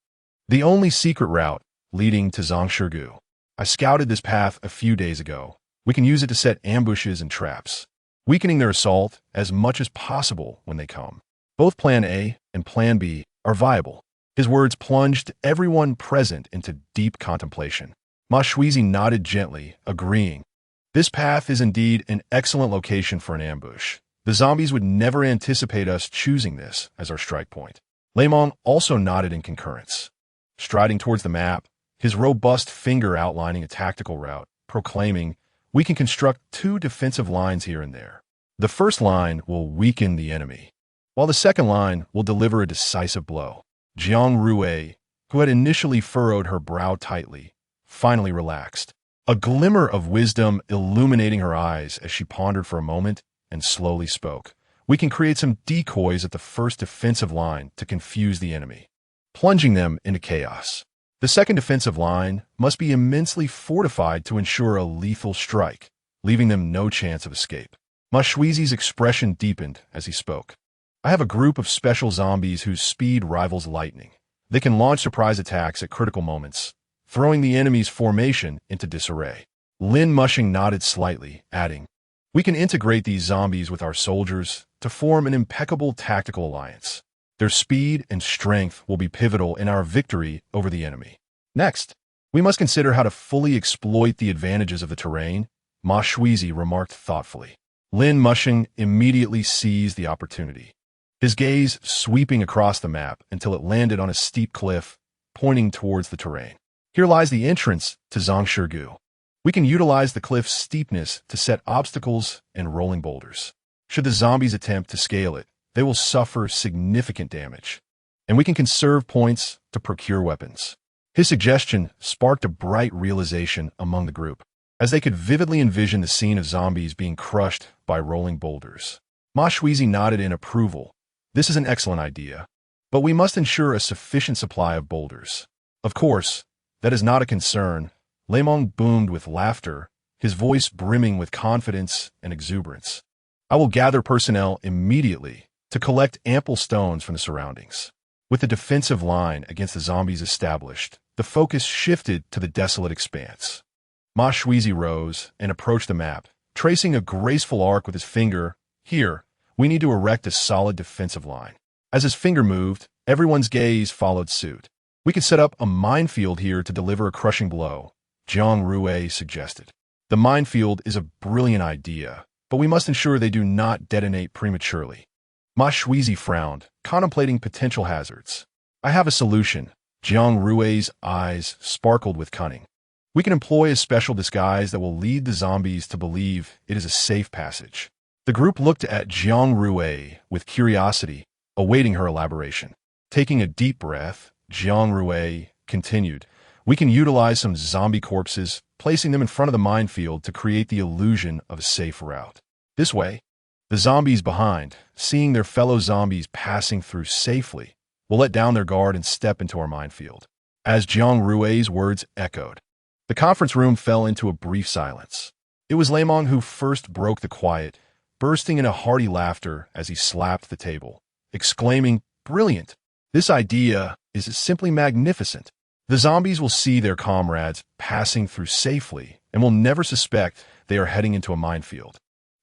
"The only secret route leading to Zhongshigu. I scouted this path a few days ago. We can use it to set ambushes and traps, weakening their assault as much as possible when they come. Both Plan A and Plan B are viable." His words plunged everyone present into deep contemplation. Ma Shuizi nodded gently, agreeing. "This path is indeed an excellent location for an ambush. The zombies would never anticipate us choosing this as our strike point." Leimong also nodded in concurrence, striding towards the map, his robust finger outlining a tactical route, proclaiming, "We can construct 2 defensive lines here and there. The first line will weaken the enemy, while the second line will deliver a decisive blow." Jiang Rui, who had initially furrowed her brow tightly, finally relaxed, a glimmer of wisdom illuminating her eyes as she pondered for a moment and slowly spoke. "We can create some decoys at the first defensive line to confuse the enemy, plunging them into chaos. The second defensive line must be immensely fortified to ensure a lethal strike, leaving them no chance of escape." Ma Shuizi's expression deepened as he spoke. "I have a group of special zombies whose speed rivals lightning. They can launch surprise attacks at critical moments, throwing the enemy's formation into disarray." Lin Mushing nodded slightly, adding, "We can integrate these zombies with our soldiers to form an impeccable tactical alliance. Their speed and strength will be pivotal in our victory over the enemy. Next, we must consider how to fully exploit the advantages of the terrain, Ma Shuizi remarked thoughtfully. Lin Mushing immediately seized the opportunity, his gaze sweeping across the map until it landed on a steep cliff, pointing towards the terrain. Here lies the entrance to Zhongshigu. We can utilize the cliff's steepness to set obstacles and rolling boulders. Should the zombies attempt to scale it, they will suffer significant damage, and we can conserve points to procure weapons. His suggestion sparked a bright realization among the group, as they could vividly envision the scene of zombies being crushed by rolling boulders. Ma Shuizi nodded in approval. This is an excellent idea, but we must ensure a sufficient supply of boulders. Of course, that is not a concern. Lemong boomed with laughter, his voice brimming with confidence and exuberance. I will gather personnel immediately to collect ample stones from the surroundings. With the defensive line against the zombies established, the focus shifted to the desolate expanse. Ma Shuizi rose and approached the map, tracing a graceful arc with his finger. Here, we need to erect a solid defensive line. As his finger moved, everyone's gaze followed suit. We could set up a minefield here to deliver a crushing blow, Jiang Rui suggested. The minefield is a brilliant idea, but we must ensure they do not detonate prematurely. Ma Shuizi frowned, contemplating potential hazards. I have a solution. Jiang Rui's eyes sparkled with cunning. We can employ a special disguise that will lead the zombies to believe it is a safe passage. The group looked at Jiang Rui with curiosity, awaiting her elaboration. Taking a deep breath, Jiang Rui continued, we can utilize some zombie corpses, placing them in front of the minefield to create the illusion of a safe route. This way, the zombies behind, seeing their fellow zombies passing through safely, will let down their guard and step into our minefield. As Jiang Rui's words echoed, the conference room fell into a brief silence. It was Lemong who first broke the quiet, bursting into hearty laughter as he slapped the table, exclaiming, "Brilliant! This idea is simply magnificent. The zombies will see their comrades passing through safely and will never suspect they are heading into a minefield,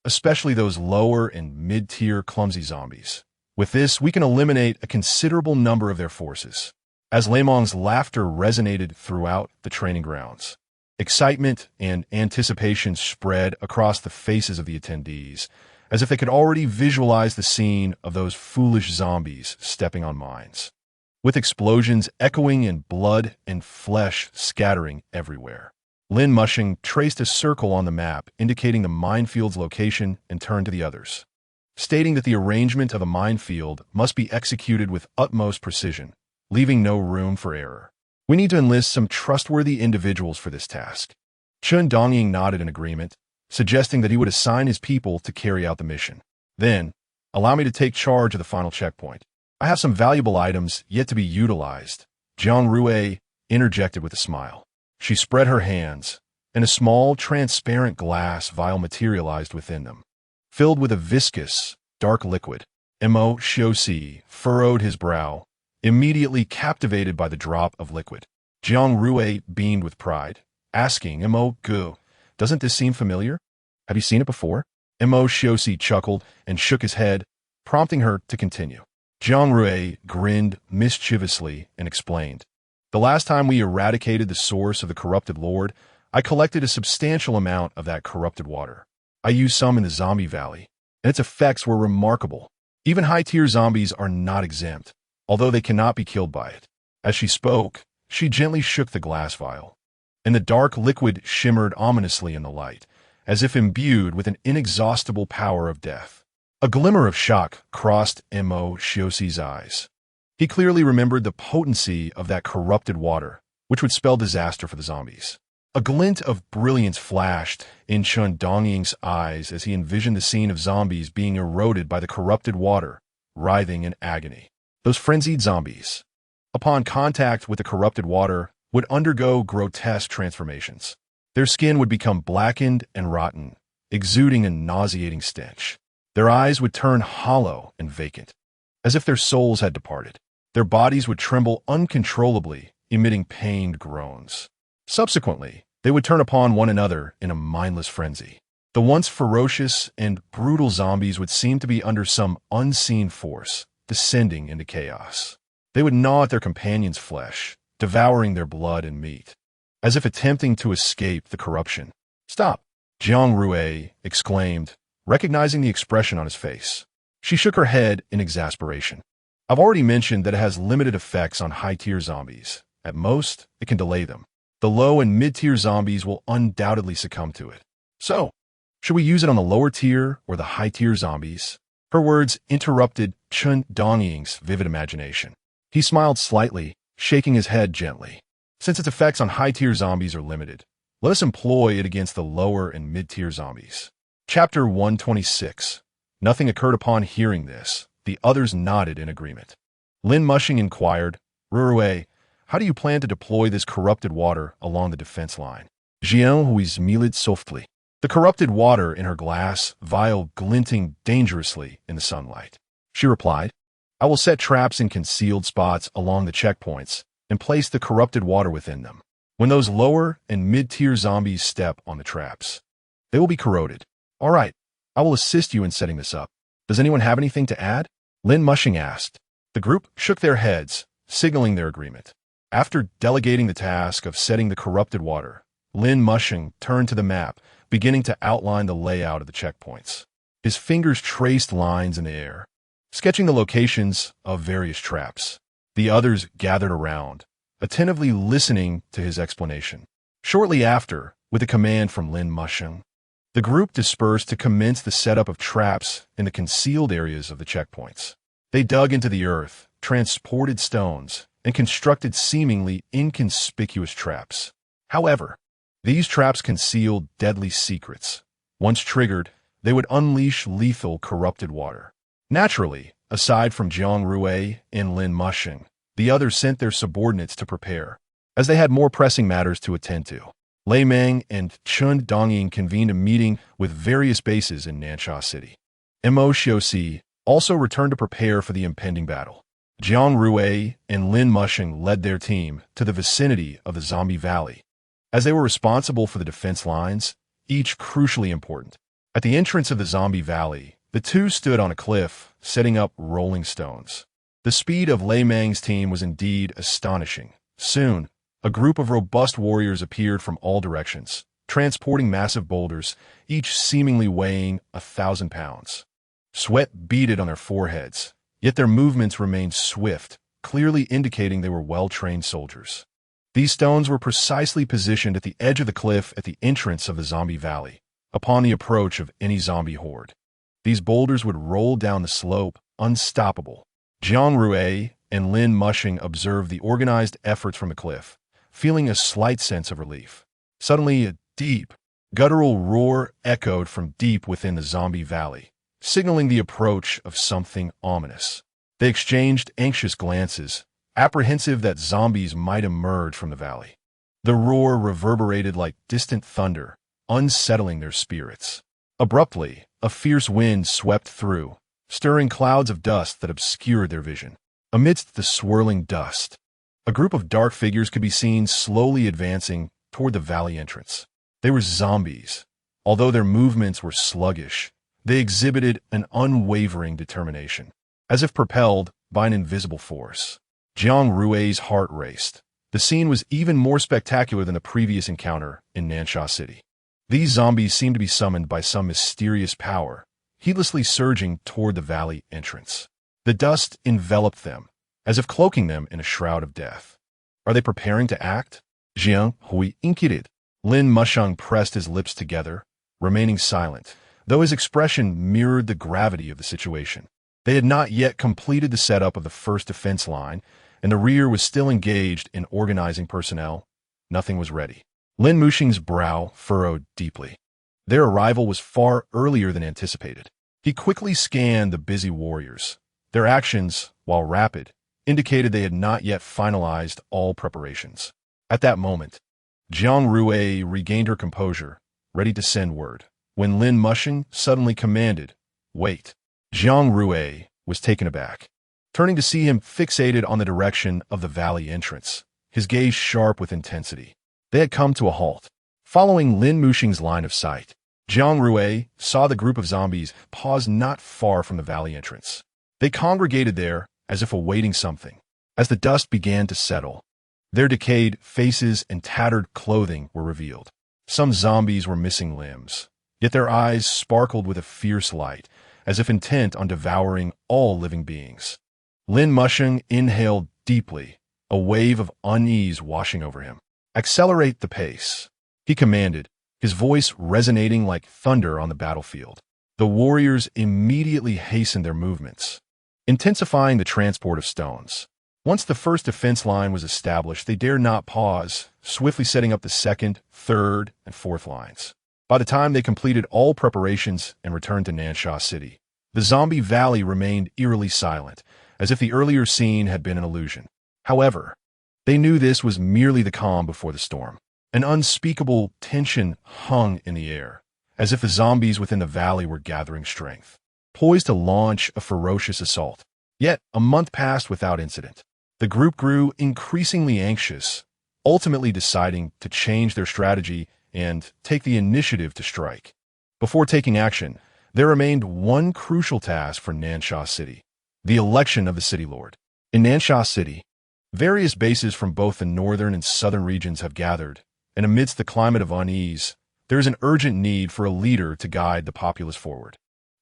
especially those lower and mid-tier clumsy zombies. With this, we can eliminate a considerable number of their forces." As Lemong's laughter resonated throughout the training grounds, excitement and anticipation spread across the faces of the attendees, as if they could already visualize the scene of those foolish zombies stepping on mines, with explosions echoing and blood and flesh scattering everywhere. Lin Mushing traced a circle on the map indicating the minefield's location and turned to the others, stating that the arrangement of a minefield must be executed with utmost precision, leaving no room for error. We need to enlist some trustworthy individuals for this task. Chun Dongying nodded in agreement, suggesting that he would assign his people to carry out the mission. Then, allow me to take charge of the final checkpoint. I have some valuable items yet to be utilized. Jiang Rui interjected with a smile. She spread her hands, and a small, transparent glass vial materialized within them, filled with a viscous, dark liquid. Mo Shiosi furrowed his brow, immediately captivated by the drop of liquid. Jiang Rui beamed with pride, asking, Mo Gu, doesn't this seem familiar? Have you seen it before? Mo Shiosi chuckled and shook his head, prompting her to continue. Jiang Rui grinned mischievously and explained, the last time we eradicated the source of the corrupted lord, I collected a substantial amount of that corrupted water. I used some in the zombie valley, and its effects were remarkable. Even high-tier zombies are not exempt, although they cannot be killed by it. As she spoke, she gently shook the glass vial, and the dark liquid shimmered ominously in the light, as if imbued with an inexhaustible power of death. A glimmer of shock crossed Mo Shiosi's eyes. He clearly remembered the potency of that corrupted water, which would spell disaster for the zombies. A glint of brilliance flashed in Chun Dongying's eyes as he envisioned the scene of zombies being eroded by the corrupted water, writhing in agony. Those frenzied zombies, upon contact with the corrupted water, would undergo grotesque transformations. Their skin would become blackened and rotten, exuding a nauseating stench. Their eyes would turn hollow and vacant, as if their souls had departed. Their bodies would tremble uncontrollably, emitting pained groans. Subsequently, they would turn upon one another in a mindless frenzy. The once ferocious and brutal zombies would seem to be under some unseen force, descending into chaos. They would gnaw at their companions' flesh, devouring their blood and meat, as if attempting to escape the corruption. "Stop!" Jiang Rui exclaimed, recognizing the expression on his face. She shook her head in exasperation. "I've already mentioned that it has limited effects on high-tier zombies. At most, it can delay them. The low and mid-tier zombies will undoubtedly succumb to it. So, should we use it on the lower tier or the high-tier zombies?" Her words interrupted Chun Dongying's vivid imagination. He smiled slightly, shaking his head gently. "Since its effects on high-tier zombies are limited, let us employ it against the lower and mid-tier zombies." Chapter 126. Nothing occurred upon hearing this. The others nodded in agreement. Lin Mushing inquired, "Rui, how do you plan to deploy this corrupted water along the defense line?" Jiang Rui smiled softly. The corrupted water in her glass vial glinting dangerously in the sunlight. She replied, "I will set traps in concealed spots along the checkpoints and place the corrupted water within them. When those lower and mid-tier zombies step on the traps, they will be corroded." "All right, I will assist you in setting this up. Does anyone have anything to add?" Lin Mushing asked. The group shook their heads, signaling their agreement. After delegating the task of setting the corrupted water, Lin Mushing turned to the map, beginning to outline the layout of the checkpoints. His fingers traced lines in the air, sketching the locations of various traps. The others gathered around, attentively listening to his explanation. Shortly after, with a command from Lin Mushing, the group dispersed to commence the setup of traps in the concealed areas of the checkpoints. They dug into the earth, transported stones, and constructed seemingly inconspicuous traps. However, these traps concealed deadly secrets. Once triggered, they would unleash lethal corrupted water. Naturally, aside from Jiang Rui and Lin Mushing, the others sent their subordinates to prepare, as they had more pressing matters to attend to. Lei Meng and Chun Dongying convened a meeting with various bases in Nansha City. Mo Xiuxi also returned to prepare for the impending battle. Jiang Rui and Lin Mushing led their team to the vicinity of the Zombie Valley, as they were responsible for the defense lines, each crucially important. At the entrance of the Zombie Valley, the two stood on a cliff, setting up rolling stones. The speed of Lei Meng's team was indeed astonishing. Soon, a group of robust warriors appeared from all directions, transporting massive boulders, each seemingly weighing 1,000 pounds. Sweat beaded on their foreheads, yet their movements remained swift, clearly indicating they were well-trained soldiers. These stones were precisely positioned at the edge of the cliff at the entrance of the Zombie Valley, upon the approach of any zombie horde. These boulders would roll down the slope, unstoppable. Jiang Rui and Lin Mushing observed the organized efforts from the cliff, feeling a slight sense of relief. Suddenly, a deep, guttural roar echoed from deep within the Zombie Valley, signaling the approach of something ominous. They exchanged anxious glances, apprehensive that zombies might emerge from the valley. The roar reverberated like distant thunder, unsettling their spirits. Abruptly, a fierce wind swept through, stirring clouds of dust that obscured their vision. Amidst the swirling dust, a group of dark figures could be seen slowly advancing toward the valley entrance. They were zombies. Although their movements were sluggish, they exhibited an unwavering determination, as if propelled by an invisible force. Jiang Rui's heart raced. The scene was even more spectacular than the previous encounter in Nansha City. These zombies seemed to be summoned by some mysterious power, heedlessly surging toward the valley entrance. The dust enveloped them, as if cloaking them in a shroud of death. Are they preparing to act? Jiang Rui inquired. Lin Mushing pressed his lips together, remaining silent, though his expression mirrored the gravity of the situation. They had not yet completed the setup of the first defense line, and the rear was still engaged in organizing personnel. Nothing was ready. Lin Mushing's brow furrowed deeply. Their arrival was far earlier than anticipated. He quickly scanned the busy warriors. Their actions, while rapid, indicated they had not yet finalized all preparations. At that moment, Jiang Rui regained her composure, ready to send word, when Lin Mushing suddenly commanded, "Wait." Jiang Rui was taken aback, turning to see him fixated on the direction of the valley entrance, his gaze sharp with intensity. They had come to a halt. Following Lin Mushing's line of sight, Jiang Rui saw the group of zombies pause not far from the valley entrance. They congregated there as if awaiting something. As the dust began to settle, their decayed faces and tattered clothing were revealed. Some zombies were missing limbs, yet their eyes sparkled with a fierce light, as if intent on devouring all living beings. Lin Musheng inhaled deeply, a wave of unease washing over him. "Accelerate the pace," he commanded, his voice resonating like thunder on the battlefield. The warriors immediately hastened their movements, intensifying the transport of stones. Once the first defense line was established, they dared not pause, swiftly setting up the second, third, and fourth lines. By the time they completed all preparations and returned to Nansha City, the zombie valley remained eerily silent, as if the earlier scene had been an illusion. However, they knew this was merely the calm before the storm. An unspeakable tension hung in the air, as if the zombies within the valley were gathering strength, poised to launch a ferocious assault. Yet, a month passed without incident. The group grew increasingly anxious, ultimately deciding to change their strategy and take the initiative to strike. Before taking action, there remained one crucial task for Nansha City: the election of the city lord. In Nansha City, various bases from both the northern and southern regions have gathered, and amidst the climate of unease, there is an urgent need for a leader to guide the populace forward.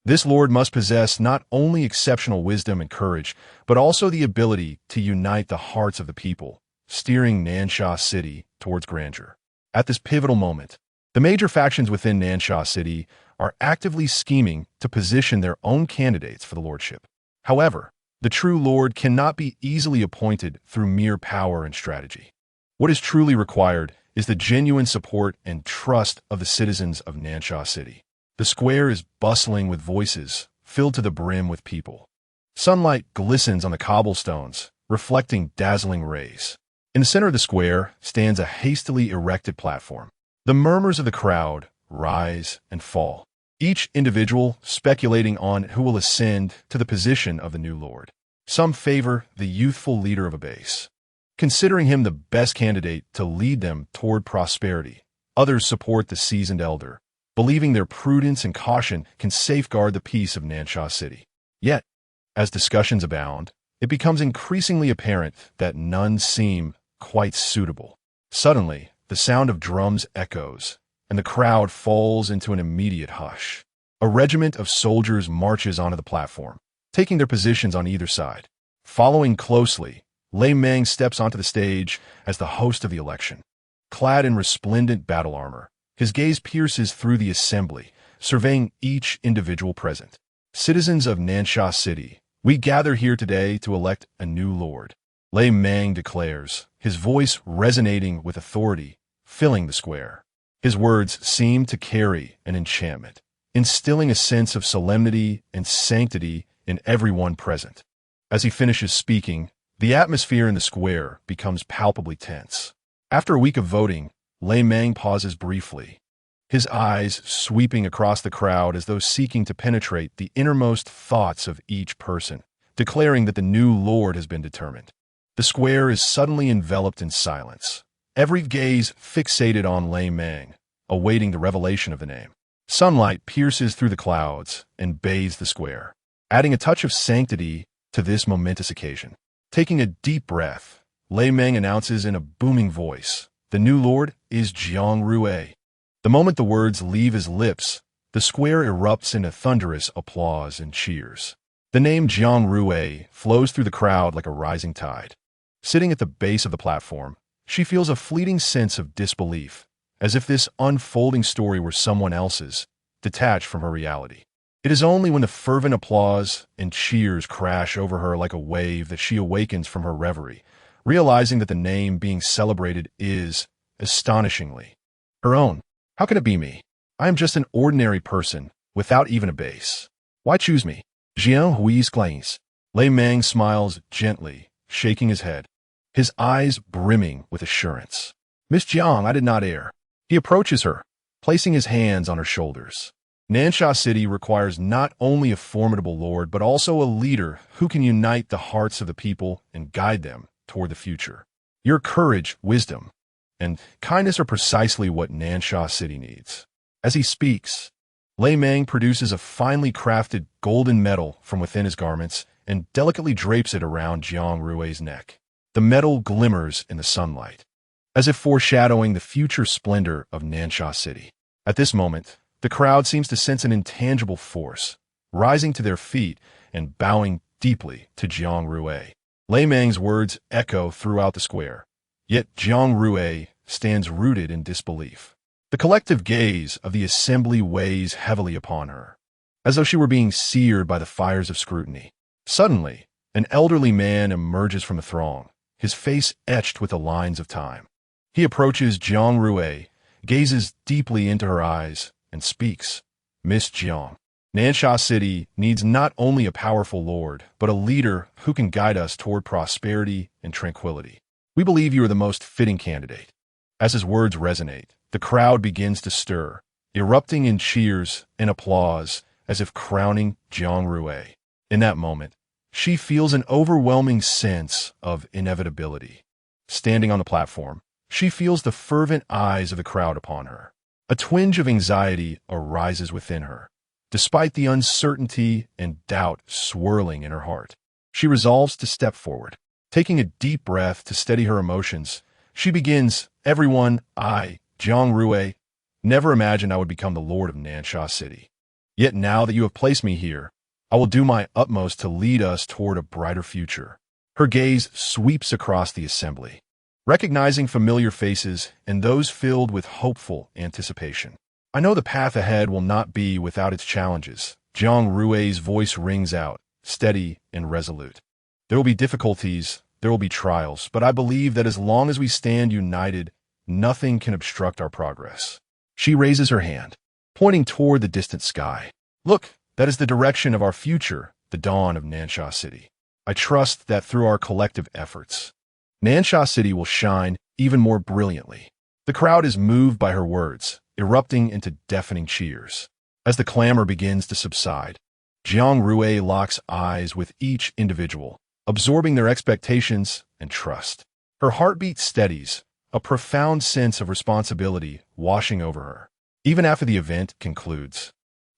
This lord must possess not only exceptional wisdom and courage, but also the ability to unite the hearts of the people, steering Nansha City towards grandeur. At this pivotal moment, the major factions within Nansha City are actively scheming to position their own candidates for the lordship. However, the true lord cannot be easily appointed through mere power and strategy. What is truly required is the genuine support and trust of the citizens of Nansha City. The square is bustling with voices, filled to the brim with people. Sunlight glistens on the cobblestones, reflecting dazzling rays. In the center of the square stands a hastily erected platform. The murmurs of the crowd rise and fall, each individual speculating on who will ascend to the position of the new lord. Some favor the youthful leader of a base, considering him the best candidate to lead them toward prosperity. Others support the seasoned elder, believing their prudence and caution can safeguard the peace of Nansha City. Yet, as discussions abound, it becomes increasingly apparent that none seem quite suitable. Suddenly, the sound of drums echoes, and the crowd falls into an immediate hush. A regiment of soldiers marches onto the platform, taking their positions on either side. Following closely, Lei Meng steps onto the stage as the host of the election. Clad in resplendent battle armor, his gaze pierces through the assembly, surveying each individual present. "Citizens of Nansha City, we gather here today to elect a new lord," Lei Meng declares, his voice resonating with authority, filling the square. His words seem to carry an enchantment, instilling a sense of solemnity and sanctity in everyone present. As he finishes speaking, the atmosphere in the square becomes palpably tense. After a week of voting, Lei Meng pauses briefly, his eyes sweeping across the crowd as though seeking to penetrate the innermost thoughts of each person, declaring that the new lord has been determined. The square is suddenly enveloped in silence, every gaze fixated on Lei Meng, awaiting the revelation of the name. Sunlight pierces through the clouds and bathes the square, adding a touch of sanctity to this momentous occasion. Taking a deep breath, Lei Meng announces in a booming voice, "The new lord is Jiang Rui." The moment the words leave his lips, the square erupts into thunderous applause and cheers. The name Jiang Rui flows through the crowd like a rising tide. Sitting at the base of the platform, she feels a fleeting sense of disbelief, as if this unfolding story were someone else's, detached from her reality. It is only when the fervent applause and cheers crash over her like a wave that she awakens from her reverie, realizing that the name being celebrated is, astonishingly, her own. How can it be me? I am just an ordinary person, without even a base. Why choose me? Jiang Rui's glance. Lei Meng smiles gently, shaking his head, his eyes brimming with assurance. "Miss Jiang, I did not err." He approaches her, placing his hands on her shoulders. Nansha City requires not only a formidable lord, but also a leader who can unite the hearts of the people and guide them toward the future. Your courage, wisdom, and kindness are precisely what Nansha City needs. As he speaks, Lei Meng produces a finely crafted golden medal from within his garments and delicately drapes it around Jiang Rui's neck. The metal glimmers in the sunlight, as if foreshadowing the future splendor of Nansha City. At this moment, the crowd seems to sense an intangible force, rising to their feet and bowing deeply to Jiang Rui. Lei Meng's words echo throughout the square, yet Jiang Rui stands rooted in disbelief. The collective gaze of the assembly weighs heavily upon her, as though she were being seared by the fires of scrutiny. Suddenly, an elderly man emerges from the throng, his face etched with the lines of time. He approaches Jiang Rui, gazes deeply into her eyes, and speaks. Miss Jiang, Nansha City needs not only a powerful lord, but a leader who can guide us toward prosperity and tranquility. We believe you are the most fitting candidate. As his words resonate, the crowd begins to stir, erupting in cheers and applause as if crowning Jiang Rui. In that moment, she feels an overwhelming sense of inevitability. Standing on the platform, she feels the fervent eyes of the crowd upon her. A twinge of anxiety arises within her, despite the uncertainty and doubt swirling in her heart. She resolves to step forward. Taking a deep breath to steady her emotions, she begins, "Everyone, I, Jiang Rui, never imagined I would become the lord of Nansha City. Yet now that you have placed me here, I will do my utmost to lead us toward a brighter future." Her gaze sweeps across the assembly, recognizing familiar faces and those filled with hopeful anticipation. "I know the path ahead will not be without its challenges." Jiang Rui's voice rings out, steady and resolute. "There will be difficulties, there will be trials, but I believe that as long as we stand united, nothing can obstruct our progress." She raises her hand, pointing toward the distant sky. "Look, that is the direction of our future, the dawn of Nansha City. I trust that through our collective efforts, Nansha City will shine even more brilliantly." The crowd is moved by her words, erupting into deafening cheers. As the clamor begins to subside, Jiang Rui locks eyes with each individual, absorbing their expectations and trust. Her heartbeat steadies, a profound sense of responsibility washing over her. Even after the event concludes,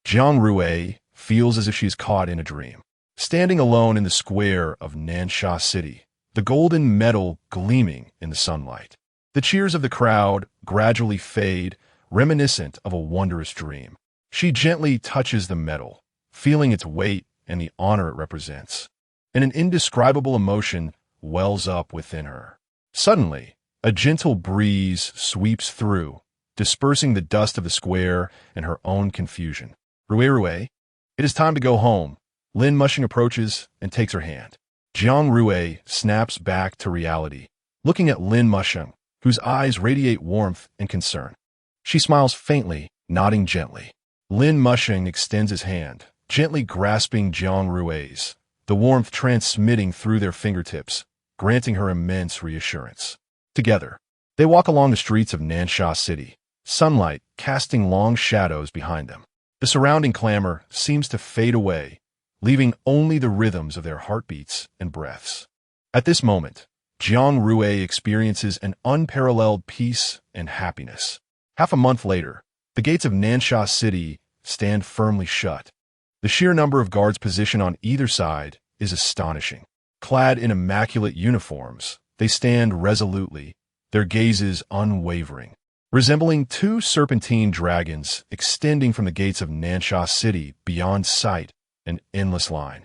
Jiang Rui feels as if she is caught in a dream. Standing alone in the square of Nansha City, the golden metal gleaming in the sunlight. The cheers of the crowd gradually fade, reminiscent of a wondrous dream. She gently touches the metal, feeling its weight and the honor it represents, and an indescribable emotion wells up within her. Suddenly, a gentle breeze sweeps through, dispersing the dust of the square and her own confusion. "Rui, it is time to go home." Lin Mushing approaches and takes her hand. Jiang Rui snaps back to reality, looking at Lin Mushing, whose eyes radiate warmth and concern. She smiles faintly, nodding gently. Lin Mushing extends his hand, gently grasping Jiang Rui's, the warmth transmitting through their fingertips, granting her immense reassurance. Together, they walk along the streets of Nansha City, sunlight casting long shadows behind them. The surrounding clamor seems to fade away, leaving only the rhythms of their heartbeats and breaths. At this moment, Jiang Rui experiences an unparalleled peace and happiness. Half a month later, the gates of Nansha City stand firmly shut. The sheer number of guards positioned on either side is astonishing. Clad in immaculate uniforms, they stand resolutely, their gazes unwavering, resembling two serpentine dragons extending from the gates of Nansha City beyond sight, an endless line.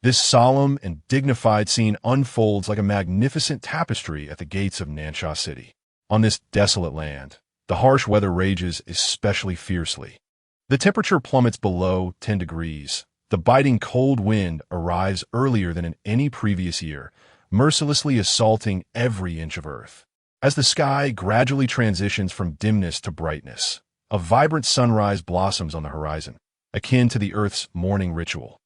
This solemn and dignified scene unfolds like a magnificent tapestry at the gates of Nansha City. On this desolate land, the harsh weather rages especially fiercely. The temperature plummets below 10 degrees. The biting cold wind arrives earlier than in any previous year, mercilessly assaulting every inch of earth. As the sky gradually transitions from dimness to brightness, a vibrant sunrise blossoms on the horizon, akin to the Earth's morning ritual.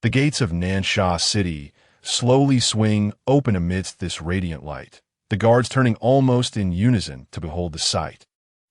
The gates of Nansha City slowly swing open amidst this radiant light, the guards turning almost in unison to behold the sight.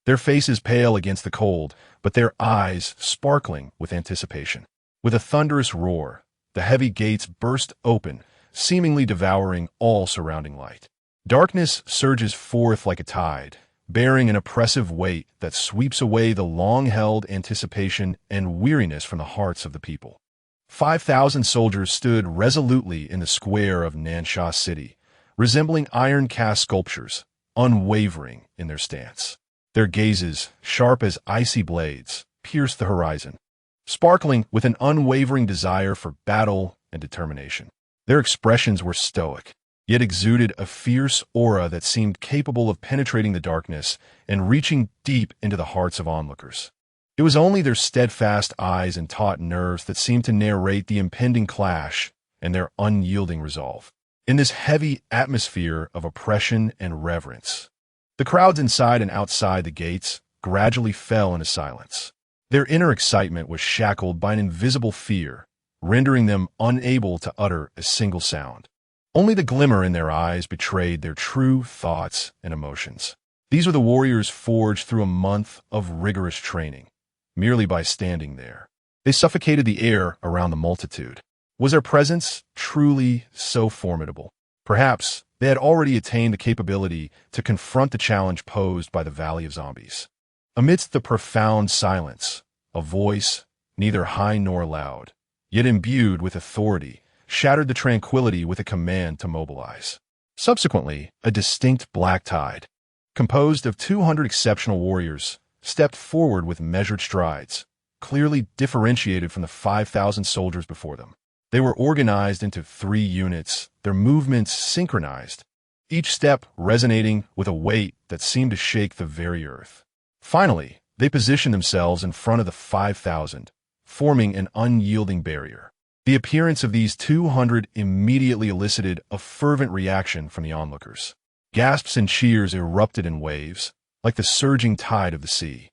Their faces pale against the cold, but their eyes sparkling with anticipation. With a thunderous roar, the heavy gates burst open, seemingly devouring all surrounding light. Darkness surges forth like a tide, bearing an oppressive weight that sweeps away the long-held anticipation and weariness from the hearts of the people. 5,000 soldiers stood resolutely in the square of Nansha City, resembling iron-cast sculptures, unwavering in their stance. Their gazes, sharp as icy blades, pierced the horizon, sparkling with an unwavering desire for battle and determination. Their expressions were stoic, yet exuded a fierce aura that seemed capable of penetrating the darkness and reaching deep into the hearts of onlookers. It was only their steadfast eyes and taut nerves that seemed to narrate the impending clash and their unyielding resolve. In this heavy atmosphere of oppression and reverence, the crowds inside and outside the gates gradually fell into silence. Their inner excitement was shackled by an invisible fear, rendering them unable to utter a single sound. Only the glimmer in their eyes betrayed their true thoughts and emotions. These were the warriors forged through a month of rigorous training. Merely by standing there, they suffocated the air around the multitude. Was their presence truly so formidable? Perhaps they had already attained the capability to confront the challenge posed by the Valley of Zombies. Amidst the profound silence, a voice, neither high nor loud, yet imbued with authority, shattered the tranquility with a command to mobilize. Subsequently, a distinct black tide, composed of 200 exceptional warriors, stepped forward with measured strides, clearly differentiated from the 5,000 soldiers before them. They were organized into 3 units, their movements synchronized, each step resonating with a weight that seemed to shake the very earth. Finally, they positioned themselves in front of the 5,000, forming an unyielding barrier. The appearance of these 200 immediately elicited a fervent reaction from the onlookers. Gasps and cheers erupted in waves, like the surging tide of the sea.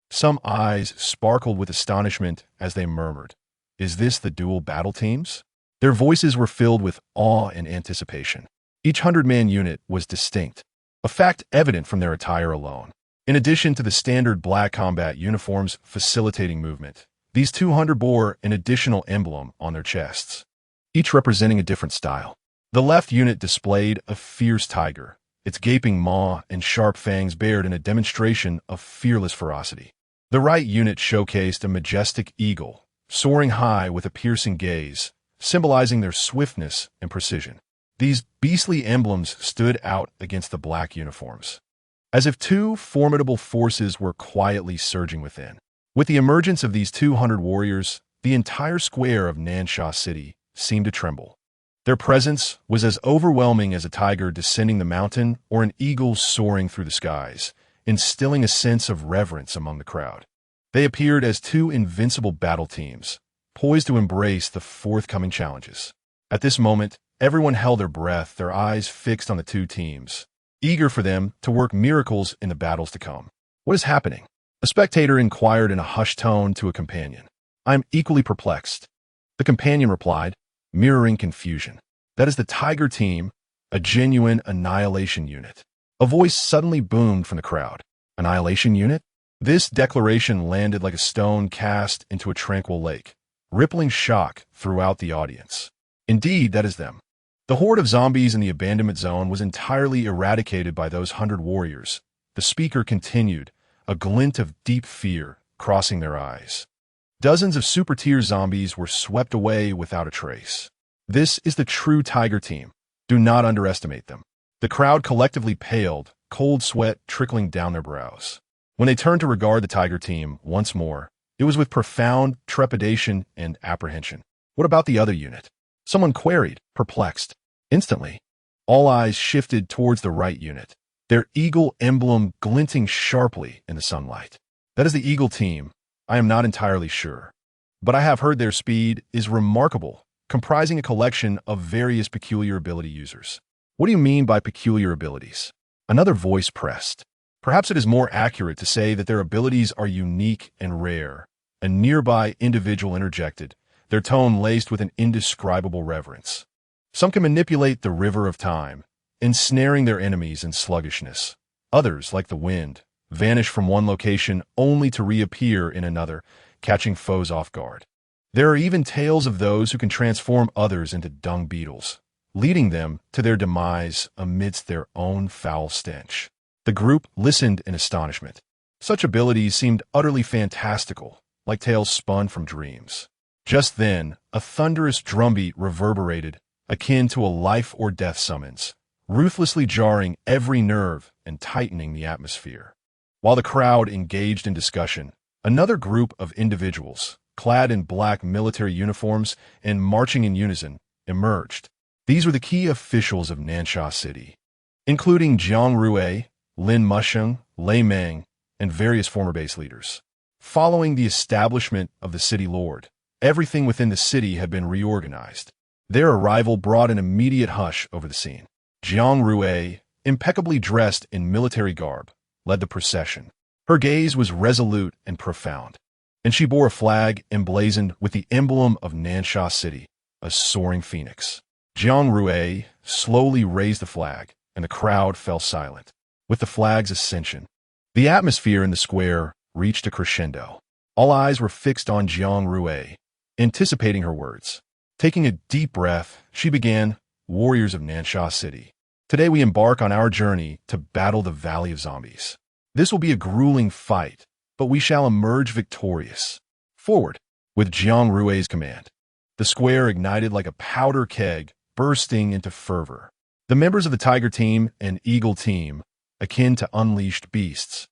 Some eyes sparkled with astonishment as they murmured, "Is this the dual battle teams?" Their voices were filled with awe and anticipation. Each 100-man unit was distinct, a fact evident from their attire alone. In addition to the standard black combat uniforms facilitating movement, these 200 bore an additional emblem on their chests, each representing a different style. The left unit displayed a fierce tiger, its gaping maw and sharp fangs bared in a demonstration of fearless ferocity. The right unit showcased a majestic eagle, soaring high with a piercing gaze, symbolizing their swiftness and precision. These beastly emblems stood out against the black uniforms, as if 2 formidable forces were quietly surging within. With the emergence of these 200 warriors, the entire square of Nansha City seemed to tremble. Their presence was as overwhelming as a tiger descending the mountain or an eagle soaring through the skies, instilling a sense of reverence among the crowd. They appeared as 2 invincible battle teams, poised to embrace the forthcoming challenges. At this moment, everyone held their breath, their eyes fixed on the 2 teams, eager for them to work miracles in the battles to come. "What is happening?" a spectator inquired in a hushed tone to a companion. "I am equally perplexed," the companion replied, mirroring confusion. "That is the Tiger Team, a genuine annihilation unit." A voice suddenly boomed from the crowd. "Annihilation unit?" This declaration landed like a stone cast into a tranquil lake, rippling shock throughout the audience. Indeed, that is them. The horde of zombies in the abandonment zone was entirely eradicated by those 100 warriors. The speaker continued, a glint of deep fear crossing their eyes. Dozens of super-tier zombies were swept away without a trace. This is the true Tiger Team. Do not underestimate them. The crowd collectively paled, cold sweat trickling down their brows. When they turned to regard the Tiger Team once more, it was with profound trepidation and apprehension. "What about the other unit?" someone queried, perplexed. Instantly, all eyes shifted towards the right unit, their eagle emblem glinting sharply in the sunlight. "That is the Eagle Team. I am not entirely sure, but I have heard their speed is remarkable, comprising a collection of various peculiar ability users." "What do you mean by peculiar abilities?" another voice pressed. "Perhaps it is more accurate to say that their abilities are unique and rare," a nearby individual interjected, their tone laced with an indescribable reverence. "Some can manipulate the river of time, ensnaring their enemies in sluggishness. Others, like the wind, vanish from one location only to reappear in another, catching foes off guard. There are even tales of those who can transform others into dung beetles, leading them to their demise amidst their own foul stench." The group listened in astonishment. Such abilities seemed utterly fantastical, like tales spun from dreams. Just then, a thunderous drumbeat reverberated, akin to a life-or-death summons, ruthlessly jarring every nerve and tightening the atmosphere. While the crowd engaged in discussion, another group of individuals, clad in black military uniforms and marching in unison, emerged. These were the key officials of Nansha City, including Jiang Rui, Lin Musheng, Lei Meng, and various former base leaders. Following the establishment of the city lord, everything within the city had been reorganized. Their arrival brought an immediate hush over the scene. Jiang Rui, impeccably dressed in military garb, led the procession. Her gaze was resolute and profound, and she bore a flag emblazoned with the emblem of Nansha City, a soaring phoenix. Jiang Rui slowly raised the flag, and the crowd fell silent. With the flag's ascension, the atmosphere in the square reached a crescendo. All eyes were fixed on Jiang Rui, anticipating her words. Taking a deep breath, she began, "Warriors of Nansha City. Today we embark on our journey to battle the Valley of Zombies. This will be a grueling fight, but we shall emerge victorious. Forward!" With Jiang Rui's command, the square ignited like a powder keg, bursting into fervor. The members of the Tiger Team and Eagle Team, akin to unleashed beasts,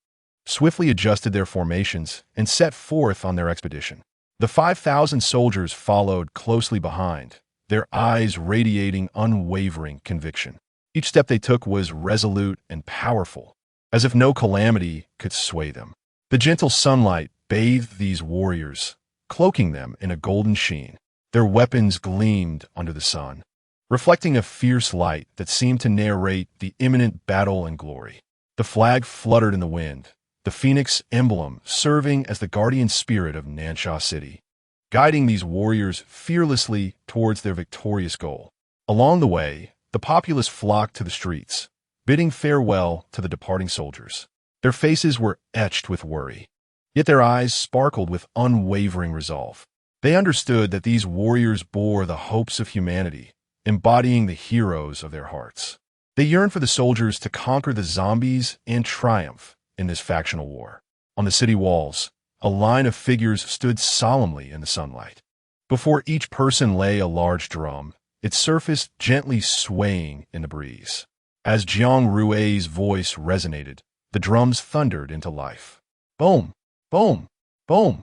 swiftly adjusted their formations and set forth on their expedition. The 5,000 soldiers followed closely behind, their eyes radiating unwavering conviction. Each step they took was resolute and powerful, as if no calamity could sway them. The gentle sunlight bathed these warriors, cloaking them in a golden sheen. Their weapons gleamed under the sun, reflecting a fierce light that seemed to narrate the imminent battle and glory. The flag fluttered in the wind, the phoenix emblem serving as the guardian spirit of Nansha City, guiding these warriors fearlessly towards their victorious goal. Along the way, the populace flocked to the streets, bidding farewell to the departing soldiers. Their faces were etched with worry, yet their eyes sparkled with unwavering resolve. They understood that these warriors bore the hopes of humanity, embodying the heroes of their hearts. They yearned for the soldiers to conquer the zombies and triumph in this factional war. On the city walls, a line of figures stood solemnly in the sunlight. Before each person lay a large drum, its surface gently swaying in the breeze. As Jiang Rui's voice resonated, the drums thundered into life. Boom! Boom! Boom!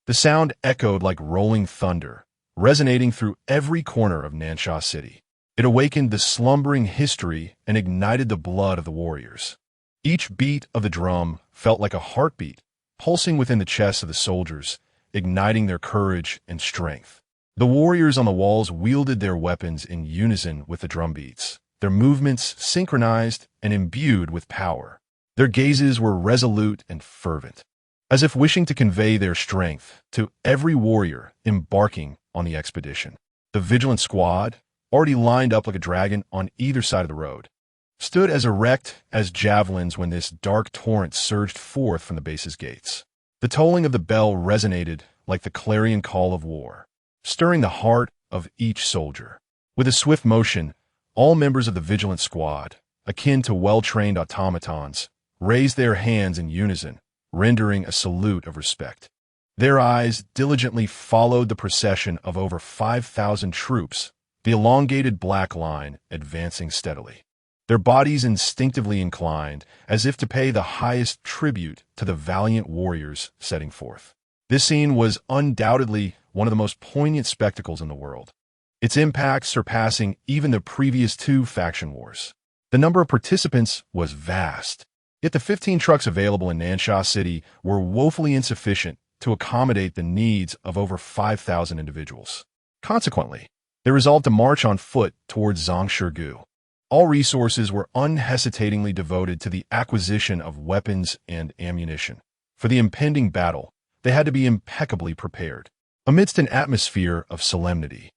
The sound echoed like rolling thunder, resonating through every corner of Nansha City. It awakened the slumbering history and ignited the blood of the warriors. Each beat of the drum felt like a heartbeat, pulsing within the chests of the soldiers, igniting their courage and strength. The warriors on the walls wielded their weapons in unison with the drum beats, their movements synchronized and imbued with power. Their gazes were resolute and fervent, as if wishing to convey their strength to every warrior embarking on the expedition. The vigilant squad, already lined up like a dragon on either side of the road, stood as erect as javelins when this dark torrent surged forth from the base's gates. The tolling of the bell resonated like the clarion call of war, stirring the heart of each soldier. With a swift motion, all members of the vigilant squad, akin to well-trained automatons, raised their hands in unison, rendering a salute of respect. Their eyes diligently followed the procession of over 5,000 troops, the elongated black line advancing steadily. Their bodies instinctively inclined, as if to pay the highest tribute to the valiant warriors setting forth. This scene was undoubtedly one of the most poignant spectacles in the world, its impact surpassing even the previous two faction wars. The number of participants was vast, yet the 15 trucks available in Nansha City were woefully insufficient to accommodate the needs of over 5,000 individuals. Consequently, they resolved to march on foot towards Zhongshigu. All resources were unhesitatingly devoted to the acquisition of weapons and ammunition. For the impending battle, they had to be impeccably prepared. Amidst an atmosphere of solemnity,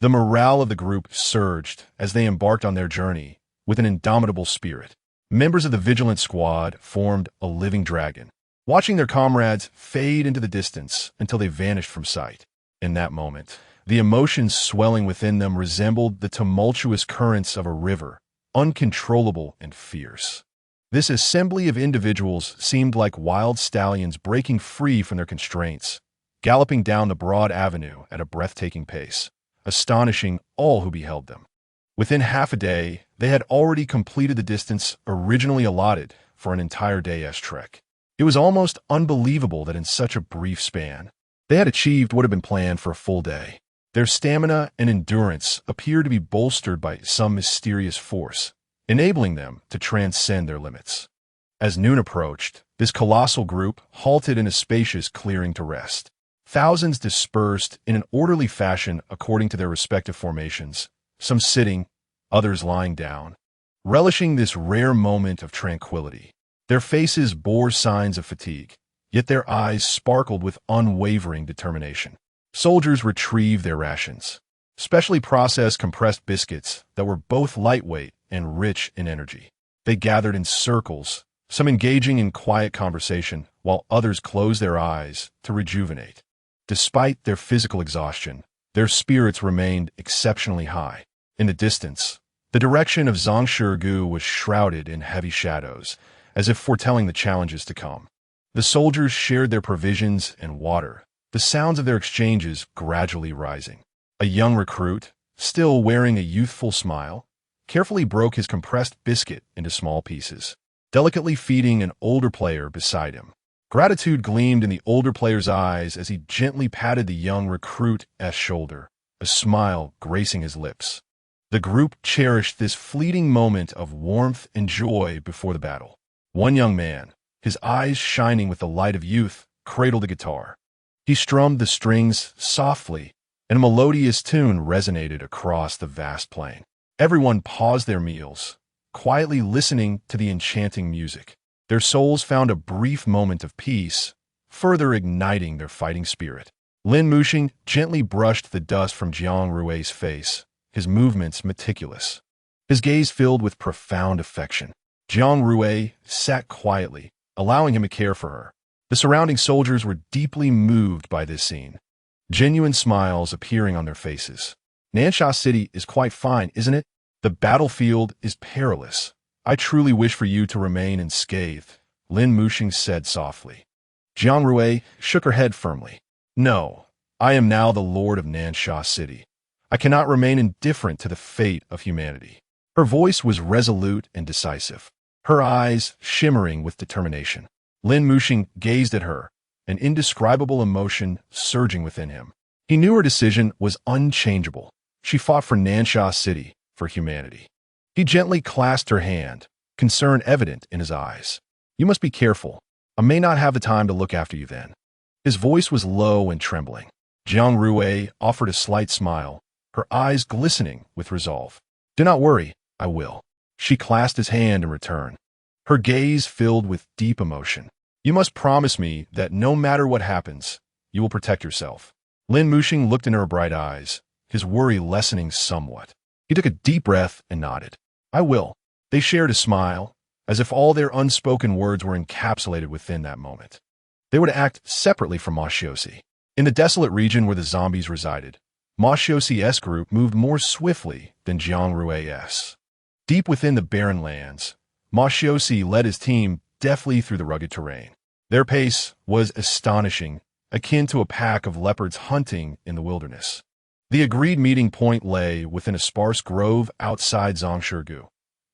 the morale of the group surged as they embarked on their journey with an indomitable spirit. Members of the vigilant squad formed a living dragon, watching their comrades fade into the distance until they vanished from sight. In that moment, the emotions swelling within them resembled the tumultuous currents of a river, uncontrollable and fierce. This assembly of individuals seemed like wild stallions breaking free from their constraints, galloping down the broad avenue at a breathtaking pace, astonishing all who beheld them. Within half a day, they had already completed the distance originally allotted for an entire day's trek. It was almost unbelievable that in such a brief span, they had achieved what had been planned for a full day. Their stamina and endurance appeared to be bolstered by some mysterious force, enabling them to transcend their limits. As noon approached, this colossal group halted in a spacious clearing to rest. Thousands dispersed in an orderly fashion according to their respective formations, some sitting, others lying down, relishing this rare moment of tranquility. Their faces bore signs of fatigue, yet their eyes sparkled with unwavering determination. Soldiers retrieved their rations, specially processed compressed biscuits that were both lightweight and rich in energy. They gathered in circles, some engaging in quiet conversation, while others closed their eyes to rejuvenate. Despite their physical exhaustion, their spirits remained exceptionally high. In the distance, the direction of Zhongshigu was shrouded in heavy shadows, as if foretelling the challenges to come. The soldiers shared their provisions and water, the sounds of their exchanges gradually rising. A young recruit, still wearing a youthful smile, carefully broke his compressed biscuit into small pieces, delicately feeding an older player beside him. Gratitude gleamed in the older player's eyes as he gently patted the young recruit's shoulder, a smile gracing his lips. The group cherished this fleeting moment of warmth and joy before the battle. One young man, his eyes shining with the light of youth, cradled the guitar. He strummed the strings softly, and a melodious tune resonated across the vast plain. Everyone paused their meals, quietly listening to the enchanting music. Their souls found a brief moment of peace, further igniting their fighting spirit. Lin Muxing gently brushed the dust from Jiang Rui's face, his movements meticulous, his gaze filled with profound affection. Jiang Rui sat quietly, allowing him to care for her. The surrounding soldiers were deeply moved by this scene, genuine smiles appearing on their faces. Nansha City is quite fine, isn't it? The battlefield is perilous. I truly wish for you to remain unscathed, Lin Muxing said softly. Jiang Rui shook her head firmly. No, I am now the lord of Nansha City. I cannot remain indifferent to the fate of humanity. Her voice was resolute and decisive, her eyes shimmering with determination. Lin Muxing gazed at her, an indescribable emotion surging within him. He knew her decision was unchangeable. She fought for Nansha City, for humanity. He gently clasped her hand, concern evident in his eyes. You must be careful. I may not have the time to look after you then. His voice was low and trembling. Jiang Rui offered a slight smile, her eyes glistening with resolve. Do not worry, I will. She clasped his hand in return, her gaze filled with deep emotion. You must promise me that no matter what happens, you will protect yourself. Lin Muxing looked into her bright eyes, his worry lessening somewhat. He took a deep breath and nodded. I will. They shared a smile, as if all their unspoken words were encapsulated within that moment. They would act separately from Mashiosi. In the desolate region where the zombies resided, Mashiosi's group moved more swiftly than Jiang Rui's. Deep within the barren lands, Mashiosi led his team deftly through the rugged terrain. Their pace was astonishing, akin to a pack of leopards hunting in the wilderness. The agreed meeting point lay within a sparse grove outside Zhongshigu.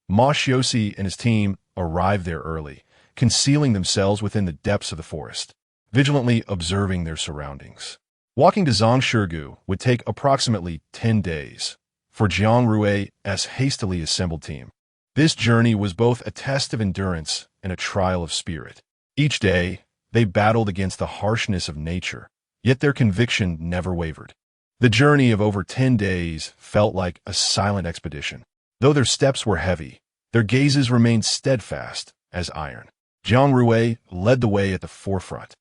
Mashiosi and his team arrived there early, concealing themselves within the depths of the forest, vigilantly observing their surroundings. Walking to Zhongshigu would take approximately 10 days for Jiang Rui's hastily assembled team. This journey was both a test of endurance and a trial of spirit. Each day, they battled against the harshness of nature, yet their conviction never wavered. The journey of over 10 days felt like a silent expedition. Though their steps were heavy, their gazes remained steadfast as iron. Jiang Rui led the way at the forefront,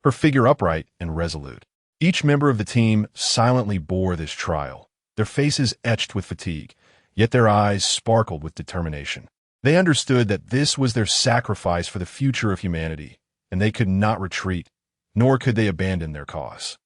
her figure upright and resolute. Each member of the team silently bore this trial, their faces etched with fatigue, yet their eyes sparkled with determination. They understood that this was their sacrifice for the future of humanity, and they could not retreat, nor could they abandon their cause.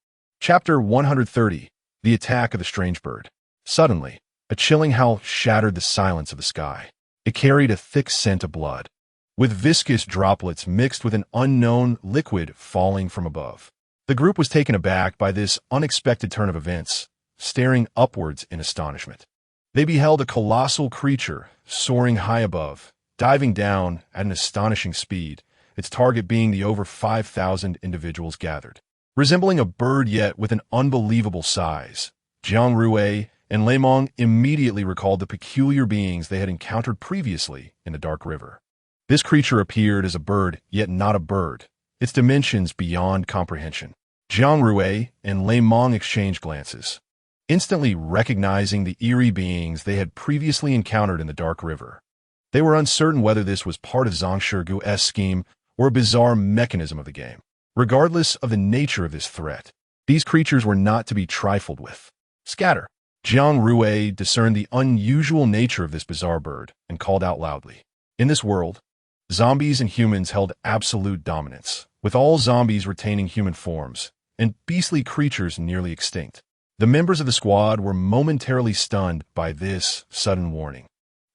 Chapter 130. The Attack of the Strange Bird. Suddenly, a chilling howl shattered the silence of the sky. It carried a thick scent of blood, with viscous droplets mixed with an unknown liquid falling from above. The group was taken aback by this unexpected turn of events, staring upwards in astonishment. They beheld a colossal creature soaring high above, diving down at an astonishing speed, its target being the over 5,000 individuals gathered. Resembling a bird yet with an unbelievable size, Jiang Rui and Lei Mong immediately recalled the peculiar beings they had encountered previously in the Dark River. This creature appeared as a bird, yet not a bird, its dimensions beyond comprehension. Jiang Rui and Lei Mong exchanged glances, instantly recognizing the eerie beings they had previously encountered in the Dark River. They were uncertain whether this was part of Zhang Shigu's scheme or a bizarre mechanism of the game. Regardless of the nature of this threat, these creatures were not to be trifled with. Scatter! Jiang Rui discerned the unusual nature of this bizarre bird and called out loudly. In this world, zombies and humans held absolute dominance, with all zombies retaining human forms, and beastly creatures nearly extinct. The members of the squad were momentarily stunned by this sudden warning,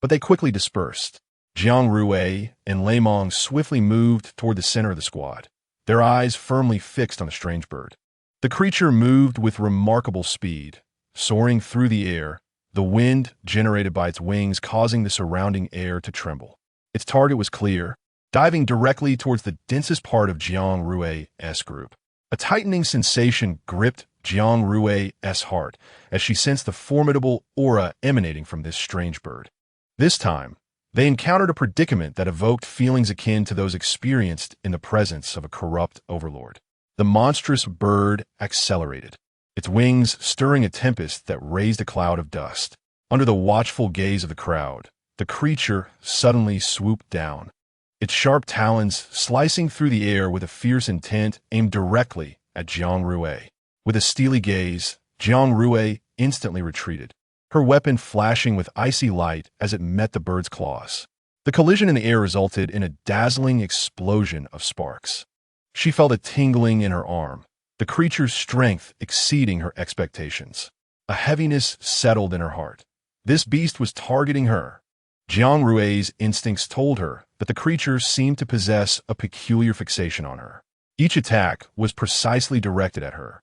but they quickly dispersed. Jiang Rui and Lei Mong swiftly moved toward the center of the squad, their eyes firmly fixed on the strange bird. The creature moved with remarkable speed, soaring through the air, the wind generated by its wings causing the surrounding air to tremble. Its target was clear, diving directly towards the densest part of Jiang Rui's group. A tightening sensation gripped Jiang Rui's heart as she sensed the formidable aura emanating from this strange bird. This time, they encountered a predicament that evoked feelings akin to those experienced in the presence of a corrupt overlord. The monstrous bird accelerated, its wings stirring a tempest that raised a cloud of dust. Under the watchful gaze of the crowd, the creature suddenly swooped down, its sharp talons slicing through the air with a fierce intent aimed directly at Jiang Rui. With a steely gaze, Jiang Rui instantly retreated, her weapon flashing with icy light as it met the bird's claws. The collision in the air resulted in a dazzling explosion of sparks. She felt a tingling in her arm, the creature's strength exceeding her expectations. A heaviness settled in her heart. This beast was targeting her. Jiang Rui's instincts told her that the creature seemed to possess a peculiar fixation on her. Each attack was precisely directed at her,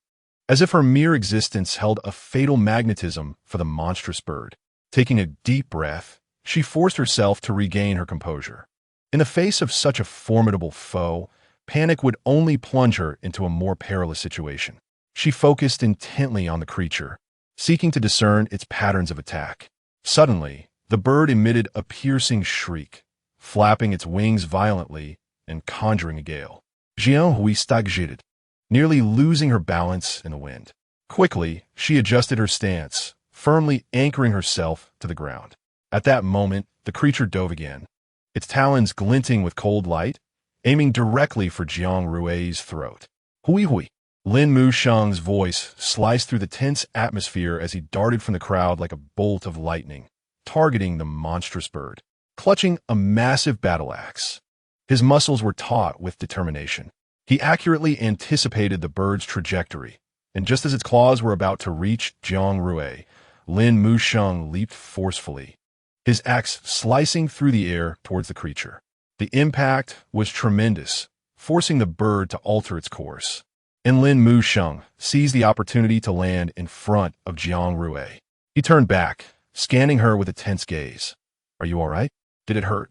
as if her mere existence held a fatal magnetism for the monstrous bird. Taking a deep breath, she forced herself to regain her composure. In the face of such a formidable foe, panic would only plunge her into a more perilous situation. She focused intently on the creature, seeking to discern its patterns of attack. Suddenly, the bird emitted a piercing shriek, flapping its wings violently and conjuring a gale. Jiang Rui stagnated, nearly losing her balance in the wind. Quickly, she adjusted her stance, firmly anchoring herself to the ground. At that moment, the creature dove again, its talons glinting with cold light, aiming directly for Jiang Rui's throat. Hui hui! Lin Musheng's voice sliced through the tense atmosphere as he darted from the crowd like a bolt of lightning, targeting the monstrous bird. Clutching a massive battle axe, his muscles were taut with determination. He accurately anticipated the bird's trajectory, and just as its claws were about to reach Jiang Rui, Lin Musheng leaped forcefully, his axe slicing through the air towards the creature. The impact was tremendous, forcing the bird to alter its course, and Lin Musheng seized the opportunity to land in front of Jiang Rui. He turned back, scanning her with a tense gaze. "Are you all right? Did it hurt?"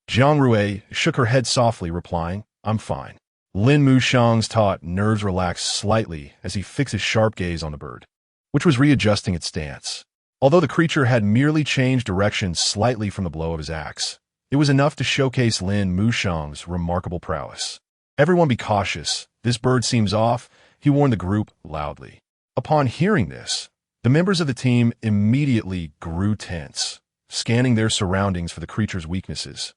Jiang Rui shook her head softly, replying, "I'm fine." Lin Musheng's taut nerves relaxed slightly as he fixed his sharp gaze on the bird, which was readjusting its stance. Although the creature had merely changed direction slightly from the blow of his axe, it was enough to showcase Lin Musheng's remarkable prowess. "Everyone be cautious. This bird seems off," he warned the group loudly. Upon hearing this, the members of the team immediately grew tense, scanning their surroundings for the creature's weaknesses.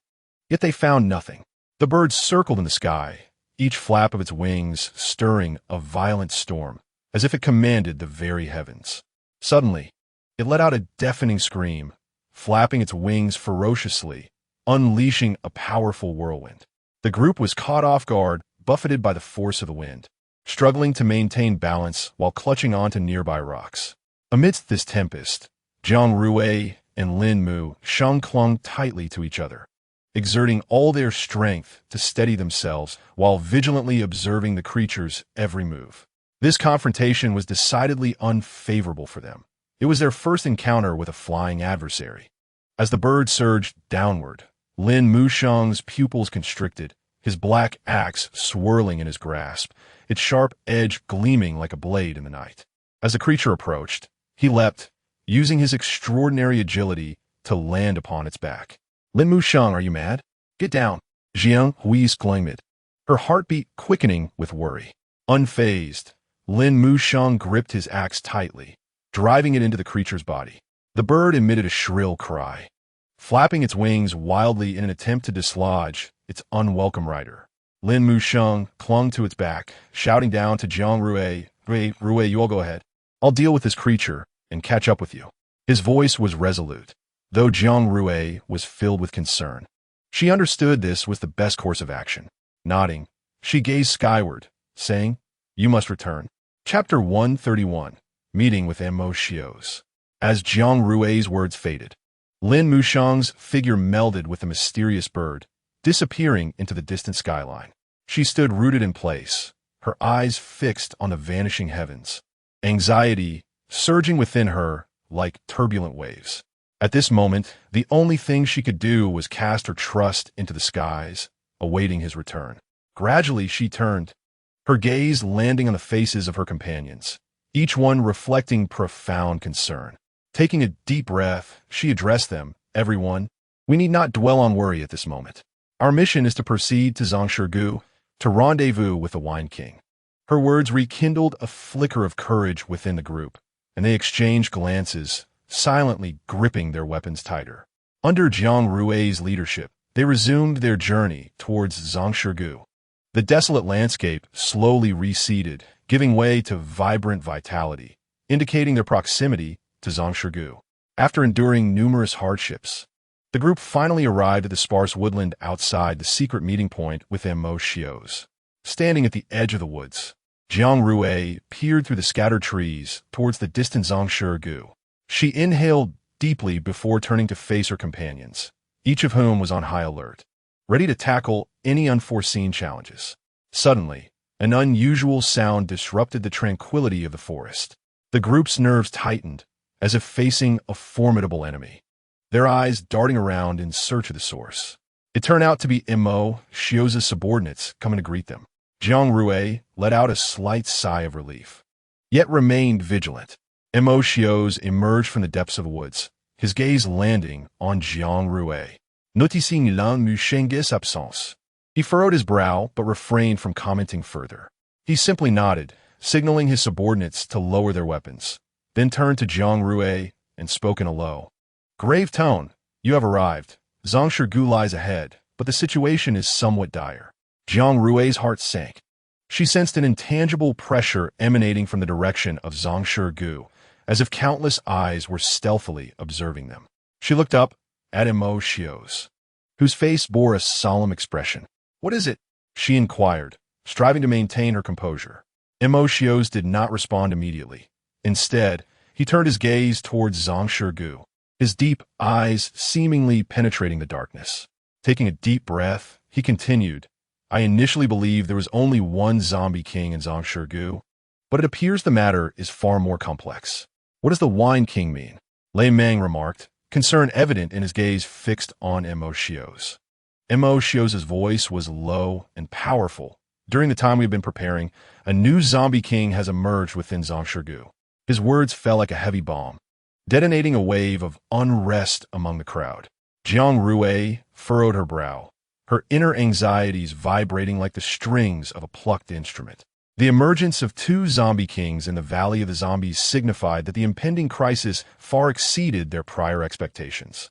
Yet they found nothing. The bird circled in the sky, each flap of its wings stirring a violent storm, as if it commanded the very heavens. Suddenly, it let out a deafening scream, flapping its wings ferociously, unleashing a powerful whirlwind. The group was caught off guard, buffeted by the force of the wind, struggling to maintain balance while clutching onto nearby rocks. Amidst this tempest, Jiang Rui and Lin Musheng clung tightly to each other, exerting all their strength to steady themselves while vigilantly observing the creature's every move. This confrontation was decidedly unfavorable for them. It was their first encounter with a flying adversary. As the bird surged downward, Lin Mushang's pupils constricted, his black axe swirling in his grasp, its sharp edge gleaming like a blade in the night. As the creature approached, he leapt, using his extraordinary agility to land upon its back. Lin Mushang, are you mad? Get down, Jiang Rui exclaimed, her heartbeat quickening with worry. Unfazed, Lin Mushang gripped his axe tightly, driving it into the creature's body. The bird emitted a shrill cry, flapping its wings wildly in an attempt to dislodge its unwelcome rider. Lin Mushang clung to its back, shouting down to Jiang Rui, Rui, you all go ahead. I'll deal with this creature and catch up with you. His voice was resolute, though Jiang Rui was filled with concern. She understood this was the best course of action. Nodding, she gazed skyward, saying, You must return. Chapter 131, Meeting with Emotions. As Jiang Rui's words faded, Lin Mushang's figure melded with the mysterious bird, disappearing into the distant skyline. She stood rooted in place, her eyes fixed on the vanishing heavens, anxiety surging within her like turbulent waves. At this moment, the only thing she could do was cast her trust into the skies, awaiting his return. Gradually, she turned, her gaze landing on the faces of her companions, each one reflecting profound concern. Taking a deep breath, she addressed them, Everyone, we need not dwell on worry at this moment. Our mission is to proceed to Zhongshugu, to rendezvous with the Wine King. Her words rekindled a flicker of courage within the group, and they exchanged glances, silently gripping their weapons tighter. Under Jiang Rui's leadership, they resumed their journey towards Zhongshugu. The desolate landscape slowly receded, giving way to vibrant vitality, indicating their proximity to Zhongshugu. After enduring numerous hardships, the group finally arrived at the sparse woodland outside the secret meeting point with Emotions. Standing at the edge of the woods, Jiang Rui peered through the scattered trees towards the distant Zhongshugu. She inhaled deeply before turning to face her companions, each of whom was on high alert, ready to tackle any unforeseen challenges. Suddenly, an unusual sound disrupted the tranquility of the forest. The group's nerves tightened, as if facing a formidable enemy, their eyes darting around in search of the source. It turned out to be Emotions' subordinates coming to greet them. Jiang Rui let out a slight sigh of relief, yet remained vigilant. Emotions emerged from the depths of the woods, his gaze landing on Jiang Rui. Noticing Lin Mushang's absence, he furrowed his brow but refrained from commenting further. He simply nodded, signaling his subordinates to lower their weapons, then turned to Jiang Rui and spoke in a low, grave tone. You have arrived. Zhongshugu lies ahead, but the situation is somewhat dire. Jiang Rui's heart sank. She sensed an intangible pressure emanating from the direction of Zhongshugu, as if countless eyes were stealthily observing them. She looked up at Emotions, whose face bore a solemn expression. What is it? She inquired, striving to maintain her composure. Emotions did not respond immediately. Instead, he turned his gaze towards Zhongshugu, his deep eyes seemingly penetrating the darkness. Taking a deep breath, he continued, I initially believed there was only one zombie king in Zhongshugu, but it appears the matter is far more complex. What does the Wine King mean? Lei Meng remarked, concern evident in his gaze fixed on Emotions. Emotions' voice was low and powerful. During the time we've been preparing, a new zombie king has emerged within Zhongshugu. His words fell like a heavy bomb, detonating a wave of unrest among the crowd. Jiang Rui furrowed her brow, her inner anxieties vibrating like the strings of a plucked instrument. The emergence of two zombie kings in the Valley of the Zombies signified that the impending crisis far exceeded their prior expectations.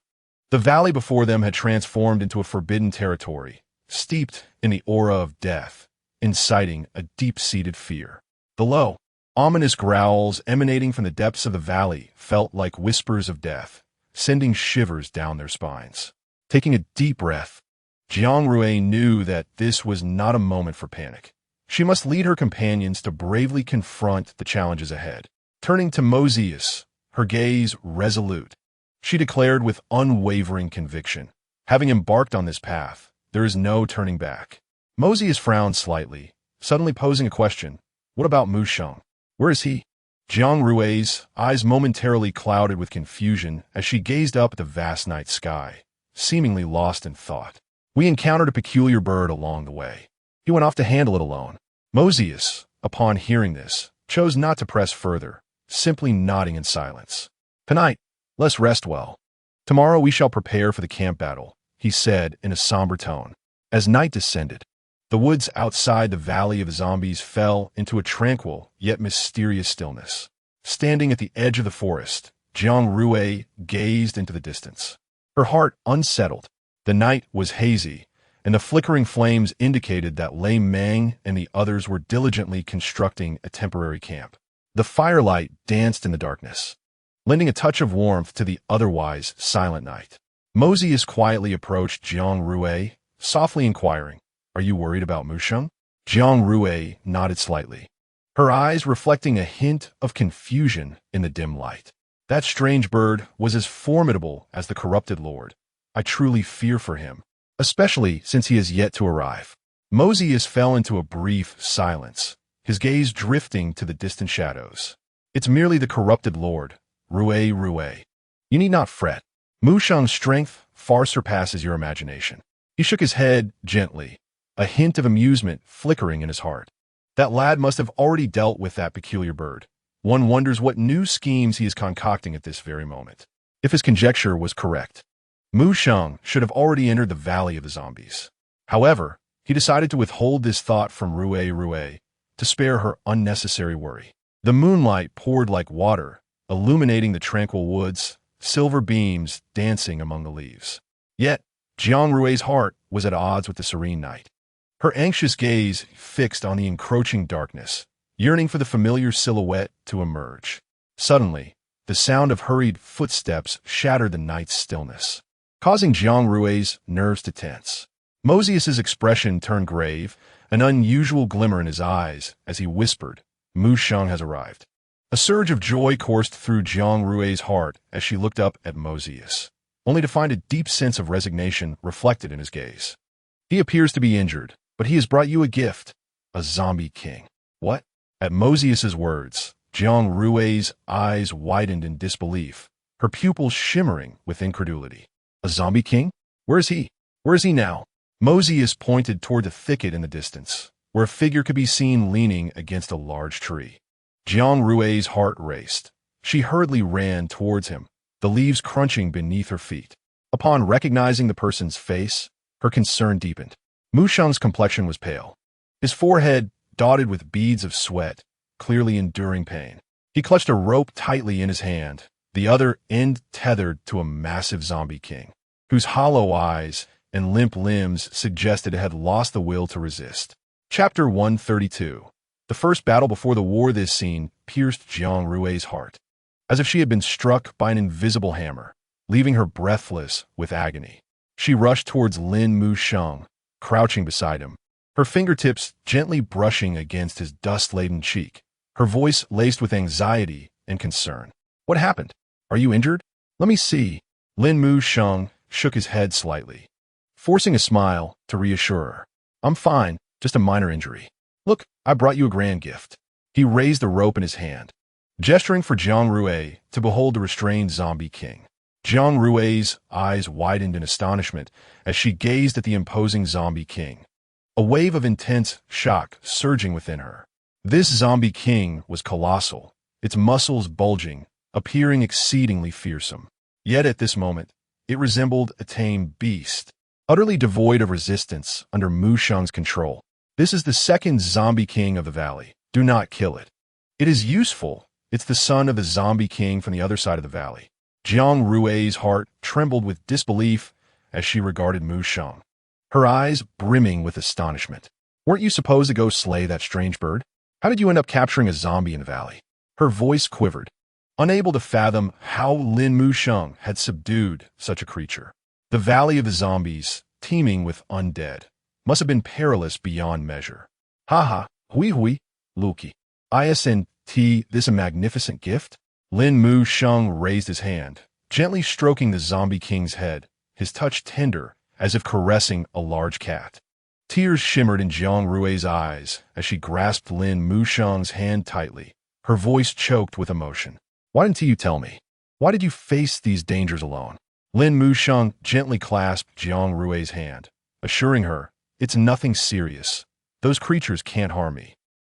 The valley before them had transformed into a forbidden territory, steeped in the aura of death, inciting a deep-seated fear. The low, ominous growls emanating from the depths of the valley felt like whispers of death, sending shivers down their spines. Taking a deep breath, Jiang Rui knew that this was not a moment for panic. She must lead her companions to bravely confront the challenges ahead. Turning to Moses, her gaze resolute, she declared with unwavering conviction, having embarked on this path, there is no turning back. Moses frowned slightly, suddenly posing a question. What about Mu Sheng? Where is he? Jiang Rui's eyes momentarily clouded with confusion as she gazed up at the vast night sky, seemingly lost in thought. We encountered a peculiar bird along the way. He went off to handle it alone. Moses, upon hearing this, chose not to press further, simply nodding in silence. Tonight, let's rest well. Tomorrow we shall prepare for the camp battle, he said in a somber tone. As night descended, the woods outside the Valley of the Zombies fell into a tranquil yet mysterious stillness. Standing at the edge of the forest, Jiang Rui gazed into the distance. Her heart unsettled. The night was hazy, and the flickering flames indicated that Lei Meng and the others were diligently constructing a temporary camp. The firelight danced in the darkness, lending a touch of warmth to the otherwise silent night. Moses quietly approached Jiang Rui, softly inquiring, "Are you worried about Mu Sheng?" Jiang Rui nodded slightly, her eyes reflecting a hint of confusion in the dim light. That strange bird was as formidable as the corrupted lord. I truly fear for him, especially since he has yet to arrive. Moses fell into a brief silence, his gaze drifting to the distant shadows. It's merely the corrupted lord, Rui. You need not fret. Mu Sheng's strength far surpasses your imagination. He shook his head gently, a hint of amusement flickering in his heart. That lad must have already dealt with that peculiar bird. One wonders what new schemes he is concocting at this very moment. If his conjecture was correct, Mu Sheng should have already entered the Valley of the Zombies. However, he decided to withhold this thought from Rui to spare her unnecessary worry. The moonlight poured like water, illuminating the tranquil woods, silver beams dancing among the leaves. Yet, Jiang Rui's heart was at odds with the serene night. Her anxious gaze fixed on the encroaching darkness, yearning for the familiar silhouette to emerge. Suddenly, the sound of hurried footsteps shattered the night's stillness, causing Jiang Rui's nerves to tense. Moses' expression turned grave, an unusual glimmer in his eyes as he whispered, "Mu Sheng has arrived." A surge of joy coursed through Jiang Rui's heart as she looked up at Moses, only to find a deep sense of resignation reflected in his gaze. "He appears to be injured, but he has brought you a gift, a zombie king." What? At Moses' words, Jiang Rui's eyes widened in disbelief, her pupils shimmering with incredulity. A zombie king? Where is he? Where is he now? Moses pointed toward the thicket in the distance, where a figure could be seen leaning against a large tree. Jiang Rui's heart raced. She hurriedly ran towards him, the leaves crunching beneath her feet. Upon recognizing the person's face, her concern deepened. Mu Sheng's complexion was pale, his forehead dotted with beads of sweat, clearly enduring pain. He clutched a rope tightly in his hand, the other end tethered to a massive zombie king, whose hollow eyes and limp limbs suggested it had lost the will to resist. Chapter 132. The first battle before the war. This scene pierced Jiang Rui's heart, as if she had been struck by an invisible hammer, leaving her breathless with agony. She rushed towards Mu Sheng, crouching beside him, her fingertips gently brushing against his dust-laden cheek, her voice laced with anxiety and concern. "What happened? Are you injured? Let me see." Mu Sheng shook his head slightly, forcing a smile to reassure her. "I'm fine, just a minor injury. Look, I brought you a grand gift." He raised the rope in his hand, gesturing for Jiang Rui to behold the restrained zombie king. Jiang Rui's eyes widened in astonishment as she gazed at the imposing zombie king, a wave of intense shock surging within her. This zombie king was colossal, its muscles bulging, appearing exceedingly fearsome. Yet at this moment, it resembled a tame beast, utterly devoid of resistance under Mu Sheng's control. "This is the second zombie king of the valley. Do not kill it. It is useful. It's the son of the zombie king from the other side of the valley." Jiang Rui's heart trembled with disbelief as she regarded Mu Sheng, her eyes brimming with astonishment. "Weren't you supposed to go slay that strange bird? How did you end up capturing a zombie in the valley?" Her voice quivered, unable to fathom how Mu Sheng had subdued such a creature. The Valley of the Zombies, teeming with undead, must have been perilous beyond measure. "Ha, hui, Luki. Isn't this a magnificent gift?" Mu Sheng raised his hand, gently stroking the zombie king's head, his touch tender, as if caressing a large cat. Tears shimmered in Jiang Rui's eyes as she grasped Lin Mushang's hand tightly, her voice choked with emotion. Why didn't you tell me? Why did you face these dangers alone? Lin Mushang gently clasped Jiang Rui's hand, assuring her, it's nothing serious. Those creatures can't harm me.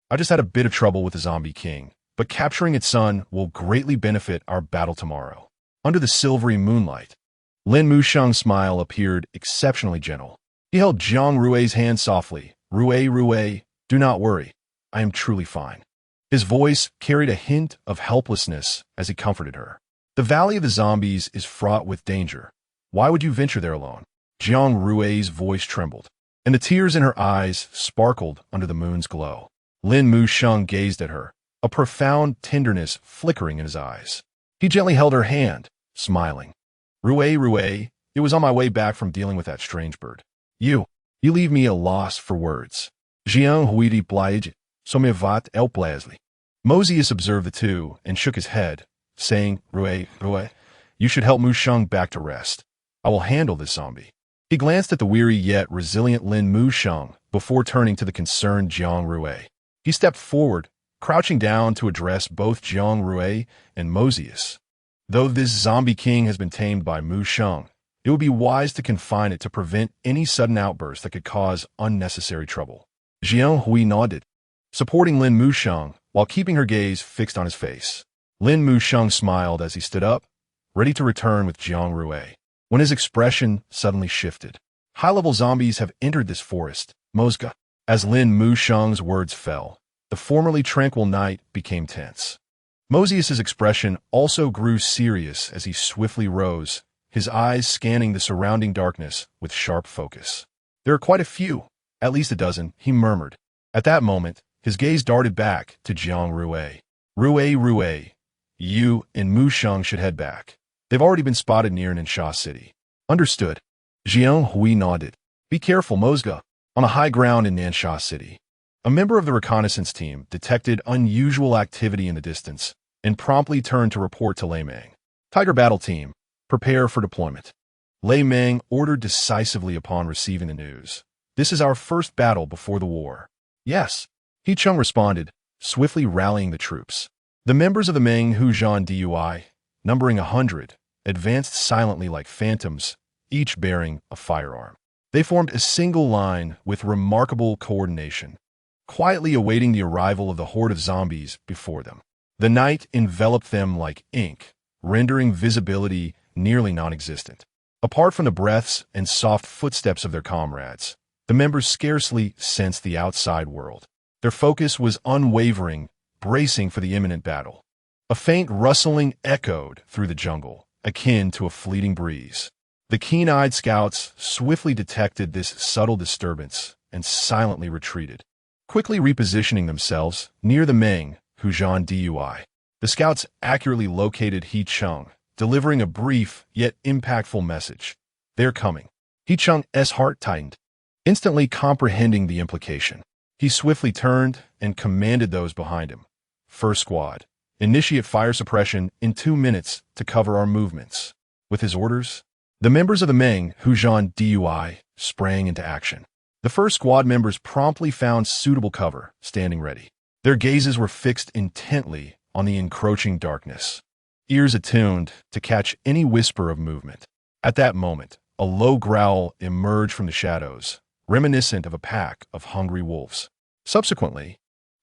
I just had a bit of trouble with the zombie king, but capturing its son will greatly benefit our battle tomorrow. Under the silvery moonlight, Lin Mushang's smile appeared exceptionally gentle. He held Jiang Rui's hand softly. Rui, do not worry. I am truly fine. His voice carried a hint of helplessness as he comforted her. The Valley of the Zombies is fraught with danger. Why would you venture there alone? Jiang Rui's voice trembled, and the tears in her eyes sparkled under the moon's glow. Lin Mushang gazed at her, a profound tenderness flickering in his eyes. He gently held her hand, smiling. Rui, it was on my way back from dealing with that strange bird. You leave me a loss for words. Jiang Rui replied, "So me vat el plazli." Moses observed the two and shook his head, saying, Rui, you should help Mushang back to rest. I will handle this zombie. He glanced at the weary yet resilient Lin Mushang before turning to the concerned Jiang Rui. He stepped forward, crouching down to address both Jiang Rui and Moses. Though this zombie king has been tamed by Mushang, it would be wise to confine it to prevent any sudden outburst that could cause unnecessary trouble. Jiang Rui nodded, supporting Lin Mushang while keeping her gaze fixed on his face. Lin Mushang smiled as he stood up, ready to return with Jiang Rui, when his expression suddenly shifted. High-level zombies have entered this forest, Mozga. As Lin Mushang's words fell, the formerly tranquil night became tense. Moses' expression also grew serious as he swiftly rose, his eyes scanning the surrounding darkness with sharp focus. There are quite a few, at least a dozen, he murmured. At that moment, his gaze darted back to Jiang Rui. Rui, you and Mushang should head back. They've already been spotted near Nansha City. Understood. Jiang Rui nodded. Be careful, Mozga. On a high ground in Nansha City, a member of the reconnaissance team detected unusual activity in the distance and promptly turned to report to Lei Meng. Tiger Battle Team, prepare for deployment. Lei Meng ordered decisively upon receiving the news. This is our first battle before the war. Yes, He Chung responded, swiftly rallying the troops. The members of the Meng Hujan Dui, numbering 100, advanced silently like phantoms, each bearing a firearm. They formed a single line with remarkable coordination, quietly awaiting the arrival of the horde of zombies before them. The night enveloped them like ink, rendering visibility nearly non-existent. Apart from the breaths and soft footsteps of their comrades, the members scarcely sensed the outside world. Their focus was unwavering, bracing for the imminent battle. A faint rustling echoed through the jungle, akin to a fleeting breeze. The keen-eyed scouts swiftly detected this subtle disturbance and silently retreated, quickly repositioning themselves near the Meng Hujan Dui. The scouts accurately located He Chung, delivering a brief yet impactful message. They're coming. He Chung's heart tightened, instantly comprehending the implication. He swiftly turned and commanded those behind him. First squad, initiate fire suppression in 2 minutes to cover our movements. With his orders, the members of the Meng Hujan Dui sprang into action. The first squad members promptly found suitable cover, standing ready. Their gazes were fixed intently on the encroaching darkness, ears attuned to catch any whisper of movement. At that moment, a low growl emerged from the shadows, reminiscent of a pack of hungry wolves. Subsequently,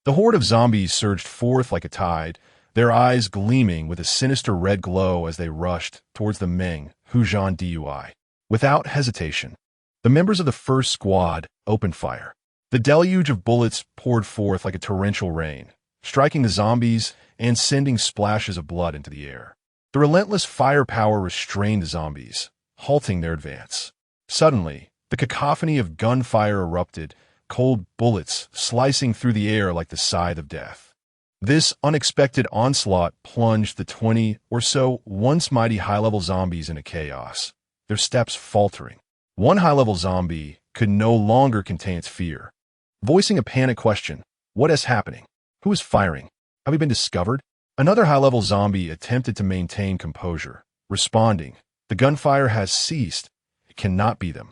the horde of zombies surged forth like a tide, their eyes gleaming with a sinister red glow as they rushed towards the Meng Hujan Dui. Without hesitation, the members of the first squad opened fire. The deluge of bullets poured forth like a torrential rain, striking the zombies and sending splashes of blood into the air. The relentless firepower restrained the zombies, halting their advance. Suddenly, the cacophony of gunfire erupted, cold bullets slicing through the air like the scythe of death. This unexpected onslaught plunged the 20 or so once mighty high-level zombies into chaos, their steps faltering. One high-level zombie could no longer contain its fear. Voicing a panic question, what is happening? Who is firing? Have we been discovered? Another high-level zombie attempted to maintain composure, responding, the gunfire has ceased. It cannot be them.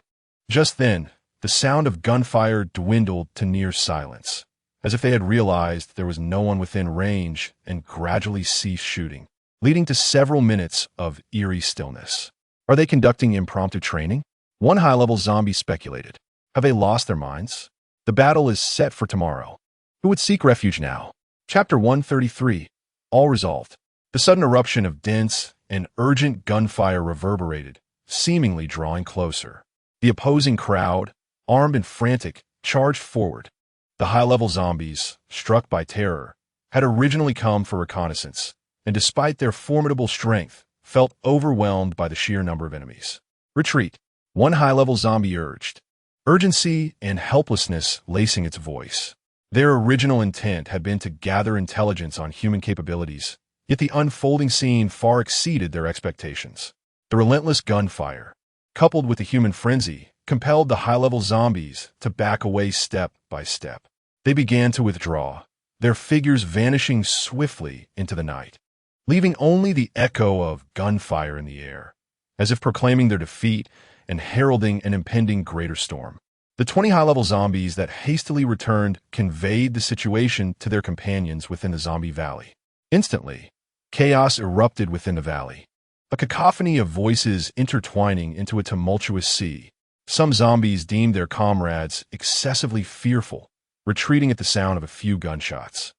Just then, the sound of gunfire dwindled to near silence, as if they had realized there was no one within range and gradually ceased shooting, leading to several minutes of eerie stillness. Are they conducting impromptu training? One high-level zombie speculated. Have they lost their minds? The battle is set for tomorrow. Who would seek refuge now? Chapter 133. All resolved. The sudden eruption of dense and urgent gunfire reverberated, seemingly drawing closer. The opposing crowd, armed and frantic, charged forward. The high-level zombies, struck by terror, had originally come for reconnaissance, and despite their formidable strength, felt overwhelmed by the sheer number of enemies. Retreat, one high-level zombie urged, urgency and helplessness lacing its voice. Their original intent had been to gather intelligence on human capabilities, yet the unfolding scene far exceeded their expectations. The relentless gunfire, coupled with the human frenzy, compelled the high-level zombies to back away step by step. They began to withdraw, their figures vanishing swiftly into the night, leaving only the echo of gunfire in the air, as if proclaiming their defeat and heralding an impending greater storm. The 20 high-level zombies that hastily returned conveyed the situation to their companions within the zombie valley. Instantly, chaos erupted within the valley, a cacophony of voices intertwining into a tumultuous sea. Some zombies deemed their comrades excessively fearful, retreating at the sound of a few gunshots,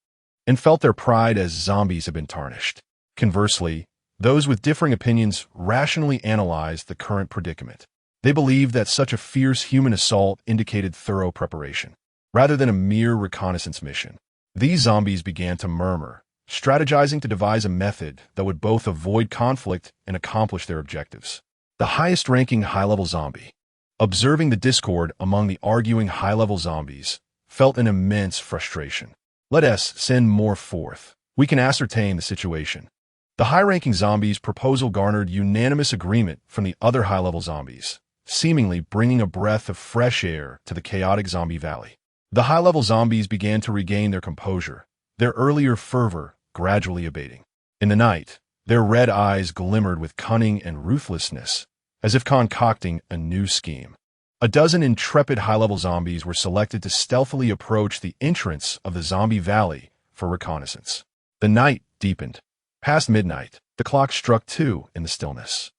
and felt their pride as zombies had been tarnished. Conversely, those with differing opinions rationally analyzed the current predicament. They believed that such a fierce human assault indicated thorough preparation, rather than a mere reconnaissance mission. These zombies began to murmur, strategizing to devise a method that would both avoid conflict and accomplish their objectives. The highest-ranking high-level zombie, observing the discord among the arguing high-level zombies, felt an immense frustration. Let us send more forth. We can ascertain the situation. The high-ranking zombie's proposal garnered unanimous agreement from the other high-level zombies, seemingly bringing a breath of fresh air to the chaotic zombie valley. The high-level zombies began to regain their composure, their earlier fervor gradually abating. In the night, their red eyes glimmered with cunning and ruthlessness, as if concocting a new scheme. A dozen intrepid high-level zombies were selected to stealthily approach the entrance of the zombie valley for reconnaissance. The night deepened. Past midnight, the clock struck 2 in the stillness.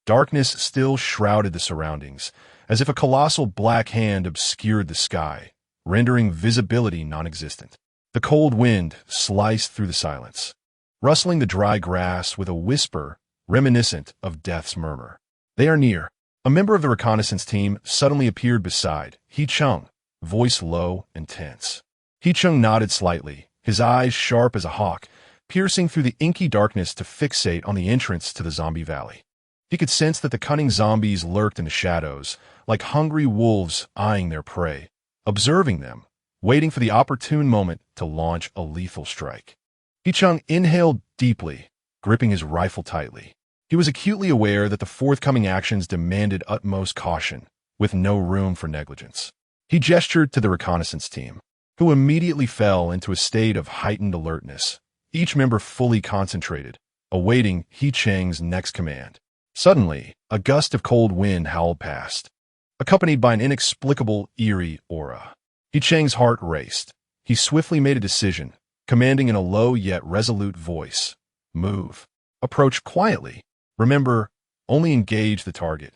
Darkness still shrouded the surroundings, as if a colossal black hand obscured the sky, rendering visibility non-existent. The cold wind sliced through the silence, rustling the dry grass with a whisper reminiscent of death's murmur. They are near. A member of the reconnaissance team suddenly appeared beside He-chung, voice low and tense. He-chung nodded slightly, his eyes sharp as a hawk, piercing through the inky darkness to fixate on the entrance to the zombie valley. He could sense that the cunning zombies lurked in the shadows, like hungry wolves eyeing their prey, observing them, waiting for the opportune moment to launch a lethal strike. He-chung inhaled deeply, gripping his rifle tightly. He was acutely aware that the forthcoming actions demanded utmost caution, with no room for negligence. He gestured to the reconnaissance team, who immediately fell into a state of heightened alertness, each member fully concentrated, awaiting He-chung's next command. Suddenly, a gust of cold wind howled past, accompanied by an inexplicable, eerie aura. He-chung's heart raced. He swiftly made a decision, commanding in a low yet resolute voice, "Move. Approach quietly. Remember, only engage the target.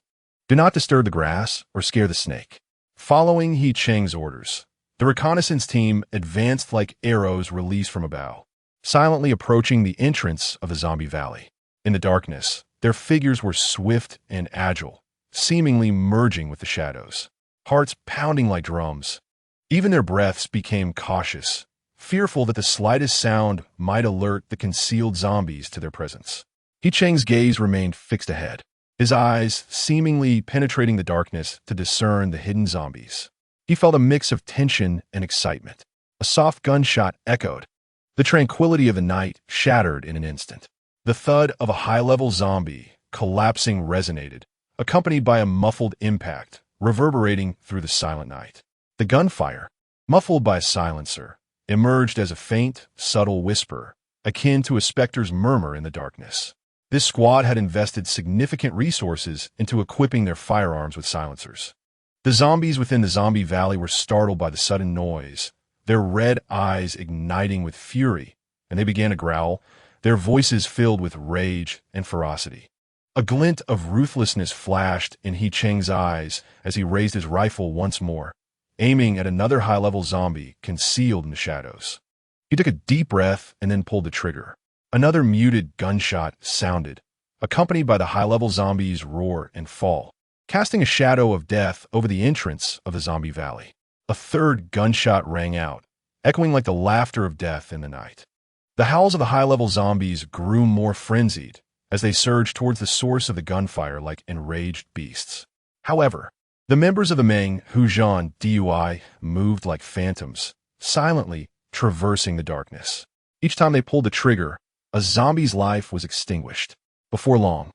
Do not disturb the grass or scare the snake." Following He-chung's orders, the reconnaissance team advanced like arrows released from a bow, silently approaching the entrance of the zombie valley. In the darkness, their figures were swift and agile, seemingly merging with the shadows, hearts pounding like drums. Even their breaths became cautious, fearful that the slightest sound might alert the concealed zombies to their presence. He-chung's gaze remained fixed ahead, his eyes seemingly penetrating the darkness to discern the hidden zombies. He felt a mix of tension and excitement. A soft gunshot echoed. The tranquility of the night shattered in an instant. The thud of a high-level zombie collapsing resonated, accompanied by a muffled impact reverberating through the silent night. The gunfire, muffled by a silencer, emerged as a faint, subtle whisper, akin to a specter's murmur in the darkness. This squad had invested significant resources into equipping their firearms with silencers. The The zombies within the zombie valley were startled by the sudden noise, their red eyes igniting with fury, and they began to growl, their voices filled with rage and ferocity. A glint of ruthlessness flashed in He Cheng's eyes as he raised his rifle once more, aiming at another high-level zombie concealed in the shadows. He took a deep breath and then pulled the trigger. Another muted gunshot sounded, accompanied by the high-level zombie's roar and fall, casting a shadow of death over the entrance of the zombie valley. A third gunshot rang out, echoing like the laughter of death in the night. The howls of the high-level zombies grew more frenzied as they surged towards the source of the gunfire like enraged beasts. However, the members of the Meng Hujan DUI moved like phantoms, silently traversing the darkness. Each time they pulled the trigger, a zombie's life was extinguished. Before long,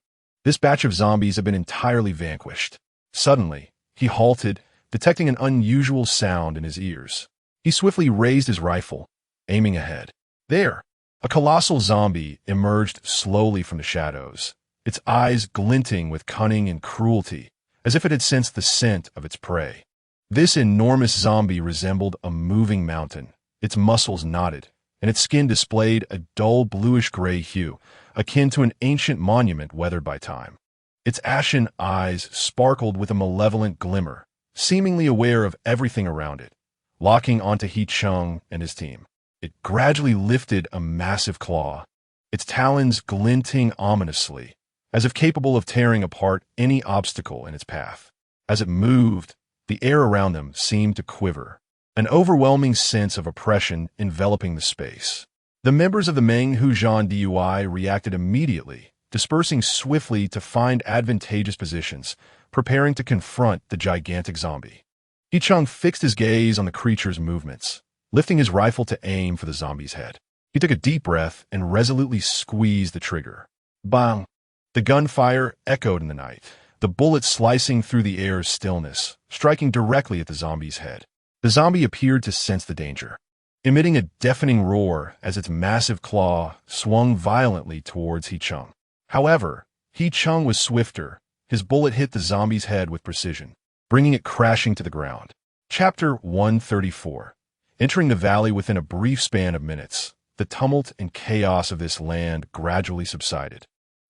this batch of zombies had been entirely vanquished. Suddenly, he halted, detecting an unusual sound in his ears. He swiftly raised his rifle, aiming ahead. There, a colossal zombie emerged slowly from the shadows, its eyes glinting with cunning and cruelty, as if it had sensed the scent of its prey. This enormous zombie resembled a moving mountain. Its muscles knotted, and its skin displayed a dull bluish-gray hue, akin to an ancient monument weathered by time. Its ashen eyes sparkled with a malevolent glimmer, seemingly aware of everything around it, locking onto He Cheng and his team. It gradually lifted a massive claw, its talons glinting ominously, as if capable of tearing apart any obstacle in its path. As it moved, the air around them seemed to quiver, an overwhelming sense of oppression enveloping the space. The members of the Meng Hujan DUI reacted immediately, dispersing swiftly to find advantageous positions, preparing to confront the gigantic zombie. He Cheng fixed his gaze on the creature's movements, lifting his rifle to aim for the zombie's head. He took a deep breath and resolutely squeezed the trigger. Bang! The gunfire echoed in the night, the bullet slicing through the air's stillness, striking directly at the zombie's head. The zombie appeared to sense the danger, emitting a deafening roar as its massive claw swung violently towards He Cheng. However, He Cheng was swifter. His bullet hit the zombie's head with precision, bringing it crashing to the ground. Chapter 134. Entering the valley within a brief span of minutes, the tumult and chaos of this land gradually subsided,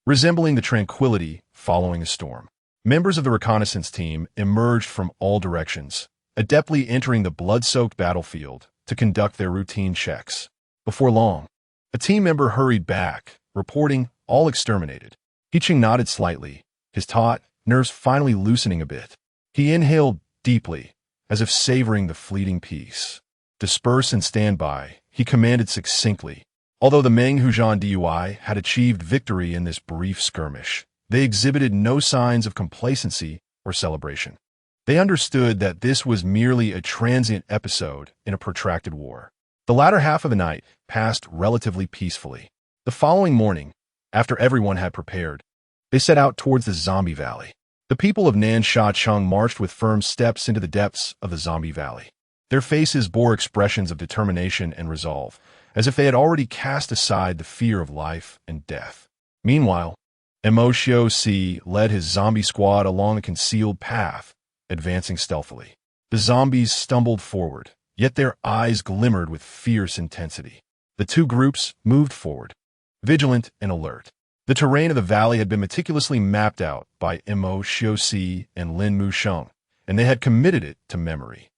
resembling the tranquility following a storm. Members of the reconnaissance team emerged from all directions, adeptly entering the blood-soaked battlefield to conduct their routine checks. Before long, a team member hurried back, reporting all exterminated. He Cheng nodded slightly, his taut nerves finally loosening a bit. He inhaled deeply, as if savoring the fleeting peace. Disperse and stand by, he commanded succinctly. Although the Meng Hujan DUI had achieved victory in this brief skirmish, they exhibited no signs of complacency or celebration. They understood that this was merely a transient episode in a protracted war. The latter half of the night passed relatively peacefully. The following morning, after everyone had prepared, they set out towards the zombie valley. The people of Nan Sha Chung marched with firm steps into the depths of the zombie valley. Their faces bore expressions of determination and resolve, as if they had already cast aside the fear of life and death. Meanwhile, Emoshio Si led his zombie squad along a concealed path, advancing stealthily. The zombies stumbled forward, yet their eyes glimmered with fierce intensity. The two groups moved forward, vigilant and alert. The terrain of the valley had been meticulously mapped out by Emoshio Si and Lin Mu Sheng, and they had committed it to memory.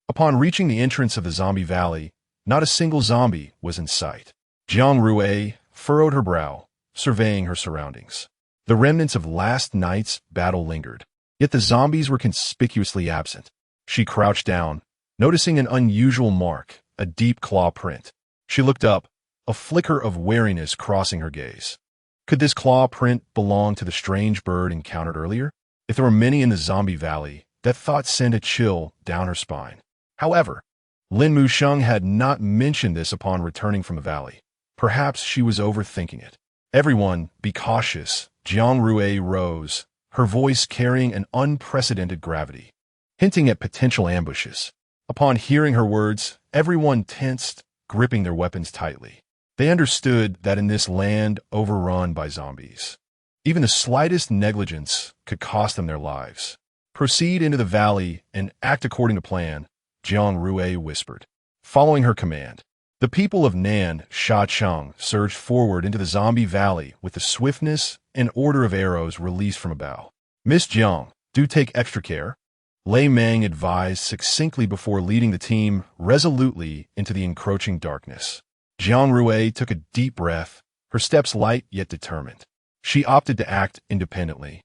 Upon reaching the entrance of the zombie valley, not a single zombie was in sight. Jiang Rui furrowed her brow, surveying her surroundings. The remnants of last night's battle lingered, yet the zombies were conspicuously absent. She crouched down, noticing an unusual mark, a deep claw print. She looked up, a flicker of wariness crossing her gaze. Could this claw print belong to the strange bird encountered earlier? If there were many in the zombie valley, that thought sent a chill down her spine. However, Lin Mu Sheng had not mentioned this upon returning from the valley. Perhaps she was overthinking it. Everyone, be cautious. Jiang Rui rose, her voice carrying an unprecedented gravity, hinting at potential ambushes. Upon hearing her words, everyone tensed, gripping their weapons tightly. They understood that in this land overrun by zombies, even the slightest negligence could cost them their lives. Proceed into the valley and act according to plan, Jiang Rui whispered. Following her command, the people of Nan Sha Cheng surged forward into the zombie valley with the swiftness and order of arrows released from a bow. Miss Jiang, do take extra care, Lei Meng advised succinctly before leading the team resolutely into the encroaching darkness. Jiang Rui took a deep breath, her steps light yet determined. She opted to act independently,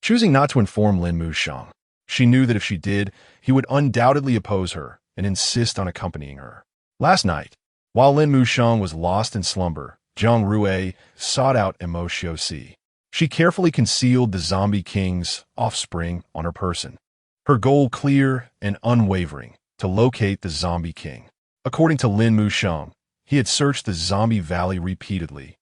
choosing not to inform Lin Mushang. She knew that if she did, he would undoubtedly oppose her and insist on accompanying her. Last night, while Lin Mushang was lost in slumber, Jiang Rui sought out Emotion. She carefully concealed the zombie king's offspring on her person. Her goal clear and unwavering, to locate the zombie king. According to Lin Mushang, he had searched the zombie valley repeatedly,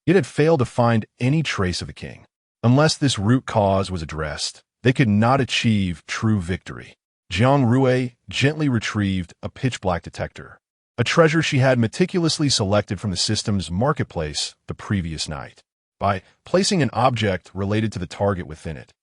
yet had failed to find any trace of the king. Unless this root cause was addressed, they could not achieve true victory. Jiang Rui gently retrieved a pitch-black detector, a treasure she had meticulously selected from the system's marketplace the previous night. By placing an object related to the target within it,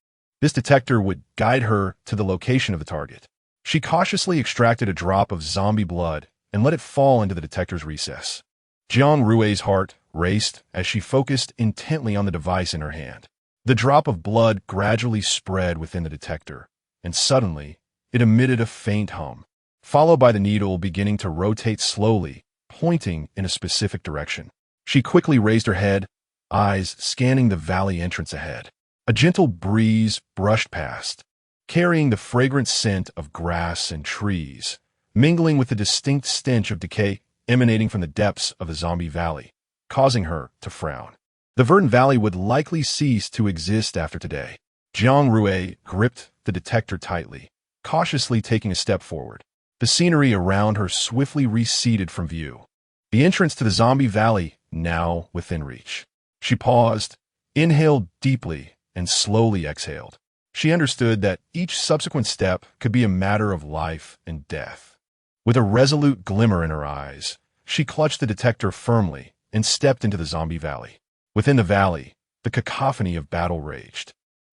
this detector would guide her to the location of the target. She cautiously extracted a drop of zombie blood and let it fall into the detector's recess. Jiang Rui's heart raced as she focused intently on the device in her hand. The drop of blood gradually spread within the detector, and suddenly, it emitted a faint hum, followed by the needle beginning to rotate slowly, pointing in a specific direction. She quickly raised her head, eyes scanning the valley entrance ahead. A gentle breeze brushed past, carrying the fragrant scent of grass and trees, mingling with the distinct stench of decay emanating from the depths of the zombie valley, causing her to frown. The verdant valley would likely cease to exist after today. Jiang Rui gripped the detector tightly, cautiously taking a step forward. The scenery around her swiftly receded from view, the entrance to the zombie valley now within reach. She paused, inhaled deeply, and slowly exhaled. She understood that each subsequent step could be a matter of life and death. With a resolute glimmer in her eyes, she clutched the detector firmly and stepped into the zombie valley. Within the valley, the cacophony of battle raged.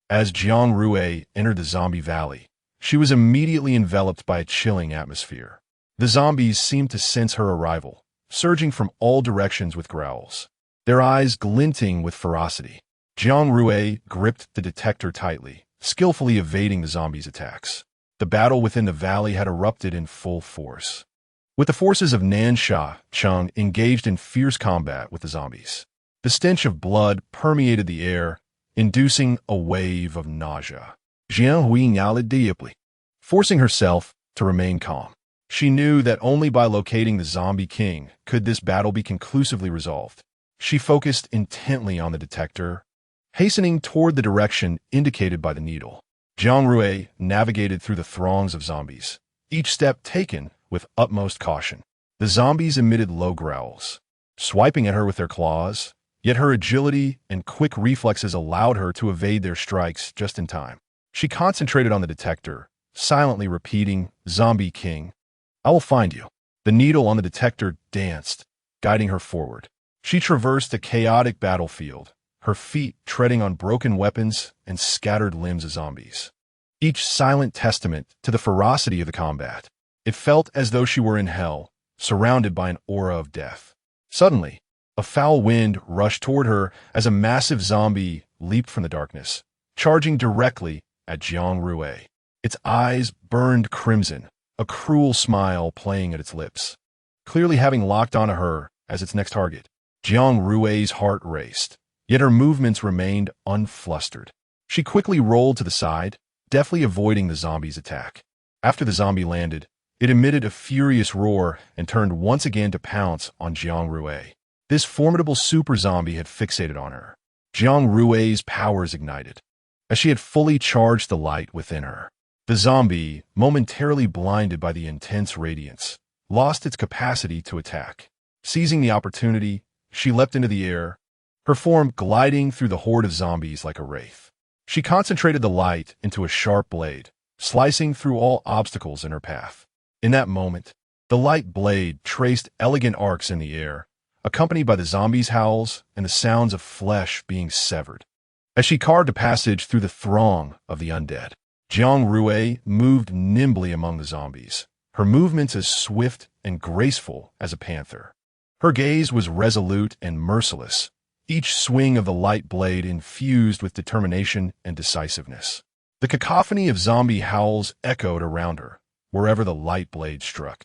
As Jiang Rui entered the zombie valley, she was immediately enveloped by a chilling atmosphere. The zombies seemed to sense her arrival, surging from all directions with growls, their eyes glinting with ferocity. Jiang Rui gripped the detector tightly, skillfully evading the zombies' attacks. The battle within the valley had erupted in full force, with the forces of Nan Sha Cheng engaged in fierce combat with the zombies. The stench of blood permeated the air, inducing a wave of nausea. Jiang Rui nodded deeply, forcing herself to remain calm. She knew that only by locating the zombie king could this battle be conclusively resolved. She focused intently on the detector, hastening toward the direction indicated by the needle. Jiang Rui navigated through the throngs of zombies, each step taken with utmost caution. The zombies emitted low growls, swiping at her with their claws, yet her agility and quick reflexes allowed her to evade their strikes just in time. She concentrated on the detector, silently repeating, "Zombie King, I will find you." The needle on the detector danced, guiding her forward. She traversed a chaotic battlefield, her feet treading on broken weapons and scattered limbs of zombies, each silent testament to the ferocity of the combat. It felt as though she were in hell, surrounded by an aura of death. Suddenly, a foul wind rushed toward her as a massive zombie leaped from the darkness, charging directly at Jiang Rui. Its eyes burned crimson, a cruel smile playing at its lips, clearly having locked onto her as its next target. Jiang Rui's heart raced, yet her movements remained unflustered. She quickly rolled to the side, deftly avoiding the zombie's attack. After the zombie landed, it emitted a furious roar and turned once again to pounce on Jiang Rui. This formidable super zombie had fixated on her. Jiang Rui's powers ignited, as she had fully charged the light within her. The zombie, momentarily blinded by the intense radiance, lost its capacity to attack. Seizing the opportunity, she leapt into the air, her form gliding through the horde of zombies like a wraith. She concentrated the light into a sharp blade, slicing through all obstacles in her path. In that moment, the light blade traced elegant arcs in the air, accompanied by the zombies' howls and the sounds of flesh being severed. As she carved a passage through the throng of the undead, Jiang Rui moved nimbly among the zombies, her movements as swift and graceful as a panther. Her gaze was resolute and merciless, each swing of the light blade infused with determination and decisiveness. The cacophony of zombie howls echoed around her, wherever the light blade struck.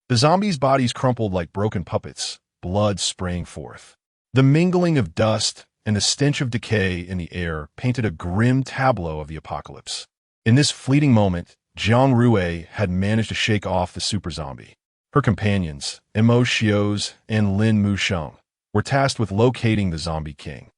The zombies' bodies crumpled like broken puppets, blood spraying forth. The mingling of dust and the stench of decay in the air painted a grim tableau of the apocalypse. In this fleeting moment, Jiang Rui had managed to shake off the super zombie. Her companions, Xios and Lin Musheng, were tasked with locating the zombie king.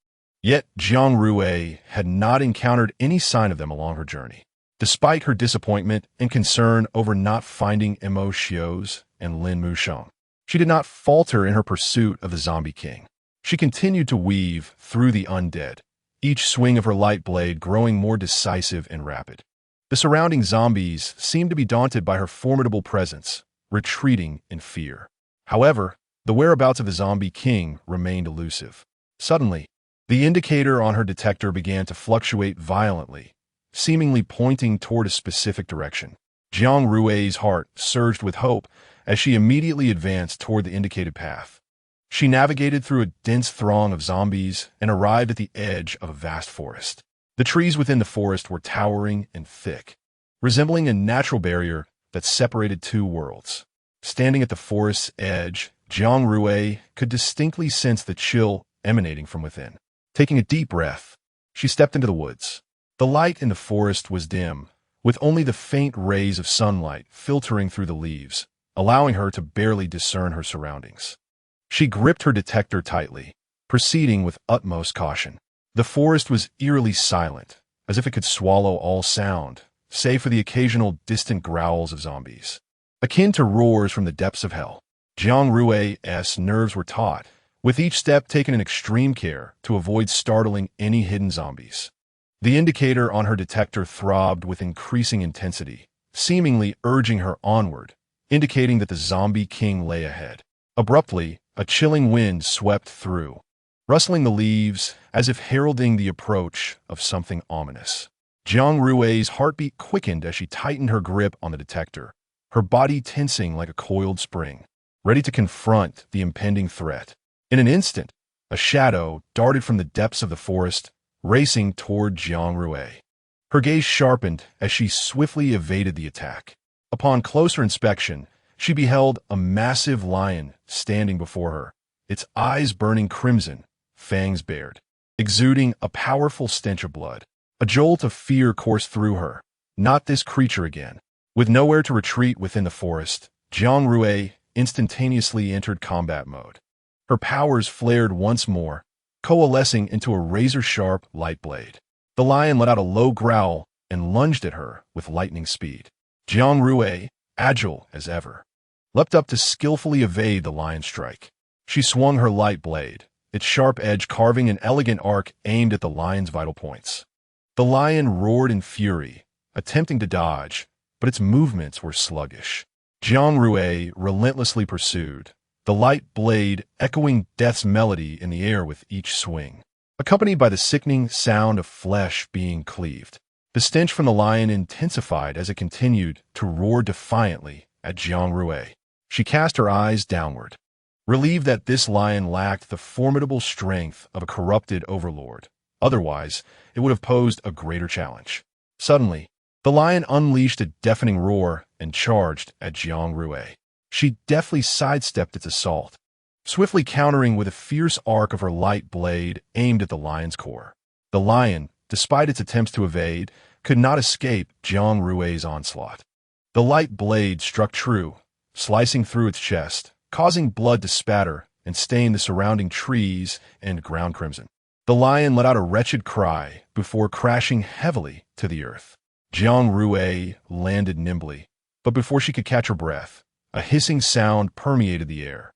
Yet Jiang Rui had not encountered any sign of them along her journey. Despite her disappointment and concern over not finding Xios and Lin Musheng, she did not falter in her pursuit of the zombie king. She continued to weave through the undead, each swing of her light blade growing more decisive and rapid. The surrounding zombies seemed to be daunted by her formidable presence, retreating in fear. However, the whereabouts of the zombie king remained elusive. Suddenly, the indicator on her detector began to fluctuate violently, seemingly pointing toward a specific direction. Jiang Rui's heart surged with hope as she immediately advanced toward the indicated path. She navigated through a dense throng of zombies and arrived at the edge of a vast forest. The trees within the forest were towering and thick, resembling a natural barrier that separated two worlds. Standing at the forest's edge, Jiang Rui could distinctly sense the chill emanating from within. Taking a deep breath, she stepped into the woods. The light in the forest was dim, with only the faint rays of sunlight filtering through the leaves, allowing her to barely discern her surroundings. She gripped her detector tightly, proceeding with utmost caution. The forest was eerily silent, as if it could swallow all sound, save for the occasional distant growls of zombies. Akin to roars from the depths of hell, Jiang Rui's nerves were taut, with each step taken in extreme care to avoid startling any hidden zombies. The indicator on her detector throbbed with increasing intensity, seemingly urging her onward, indicating that the zombie king lay ahead. Abruptly, a chilling wind swept through, rustling the leaves as if heralding the approach of something ominous. Jiang Rui's heartbeat quickened as she tightened her grip on the detector, her body tensing like a coiled spring, ready to confront the impending threat. In an instant, a shadow darted from the depths of the forest, racing toward Jiang Rui. Her gaze sharpened as she swiftly evaded the attack. Upon closer inspection, she beheld a massive lion standing before her, its eyes burning crimson, fangs bared, exuding a powerful stench of blood. A jolt of fear coursed through her. Not this creature again. With nowhere to retreat within the forest, Jiang Rui instantaneously entered combat mode. Her powers flared once more, coalescing into a razor-sharp light blade. The lion let out a low growl and lunged at her with lightning speed. Jiang Rui, agile as ever, leapt up to skillfully evade the lion's strike. She swung her light blade, its sharp edge carving an elegant arc aimed at the lion's vital points. The lion roared in fury, attempting to dodge, but its movements were sluggish. Jiang Rui relentlessly pursued, the light blade echoing death's melody in the air with each swing, accompanied by the sickening sound of flesh being cleaved. The stench from the lion intensified as it continued to roar defiantly at Jiang Rui. She cast her eyes downward, relieved that this lion lacked the formidable strength of a corrupted overlord. Otherwise, it would have posed a greater challenge. Suddenly, the lion unleashed a deafening roar and charged at Jiang Rui. She deftly sidestepped its assault, swiftly countering with a fierce arc of her light blade aimed at the lion's core. The lion, despite its attempts to evade, could not escape Jiang Rui's onslaught. The light blade struck true, slicing through its chest, causing blood to spatter and stain the surrounding trees and ground crimson. The lion let out a wretched cry before crashing heavily to the earth. Jiang Rui landed nimbly, but before she could catch her breath, a hissing sound permeated the air.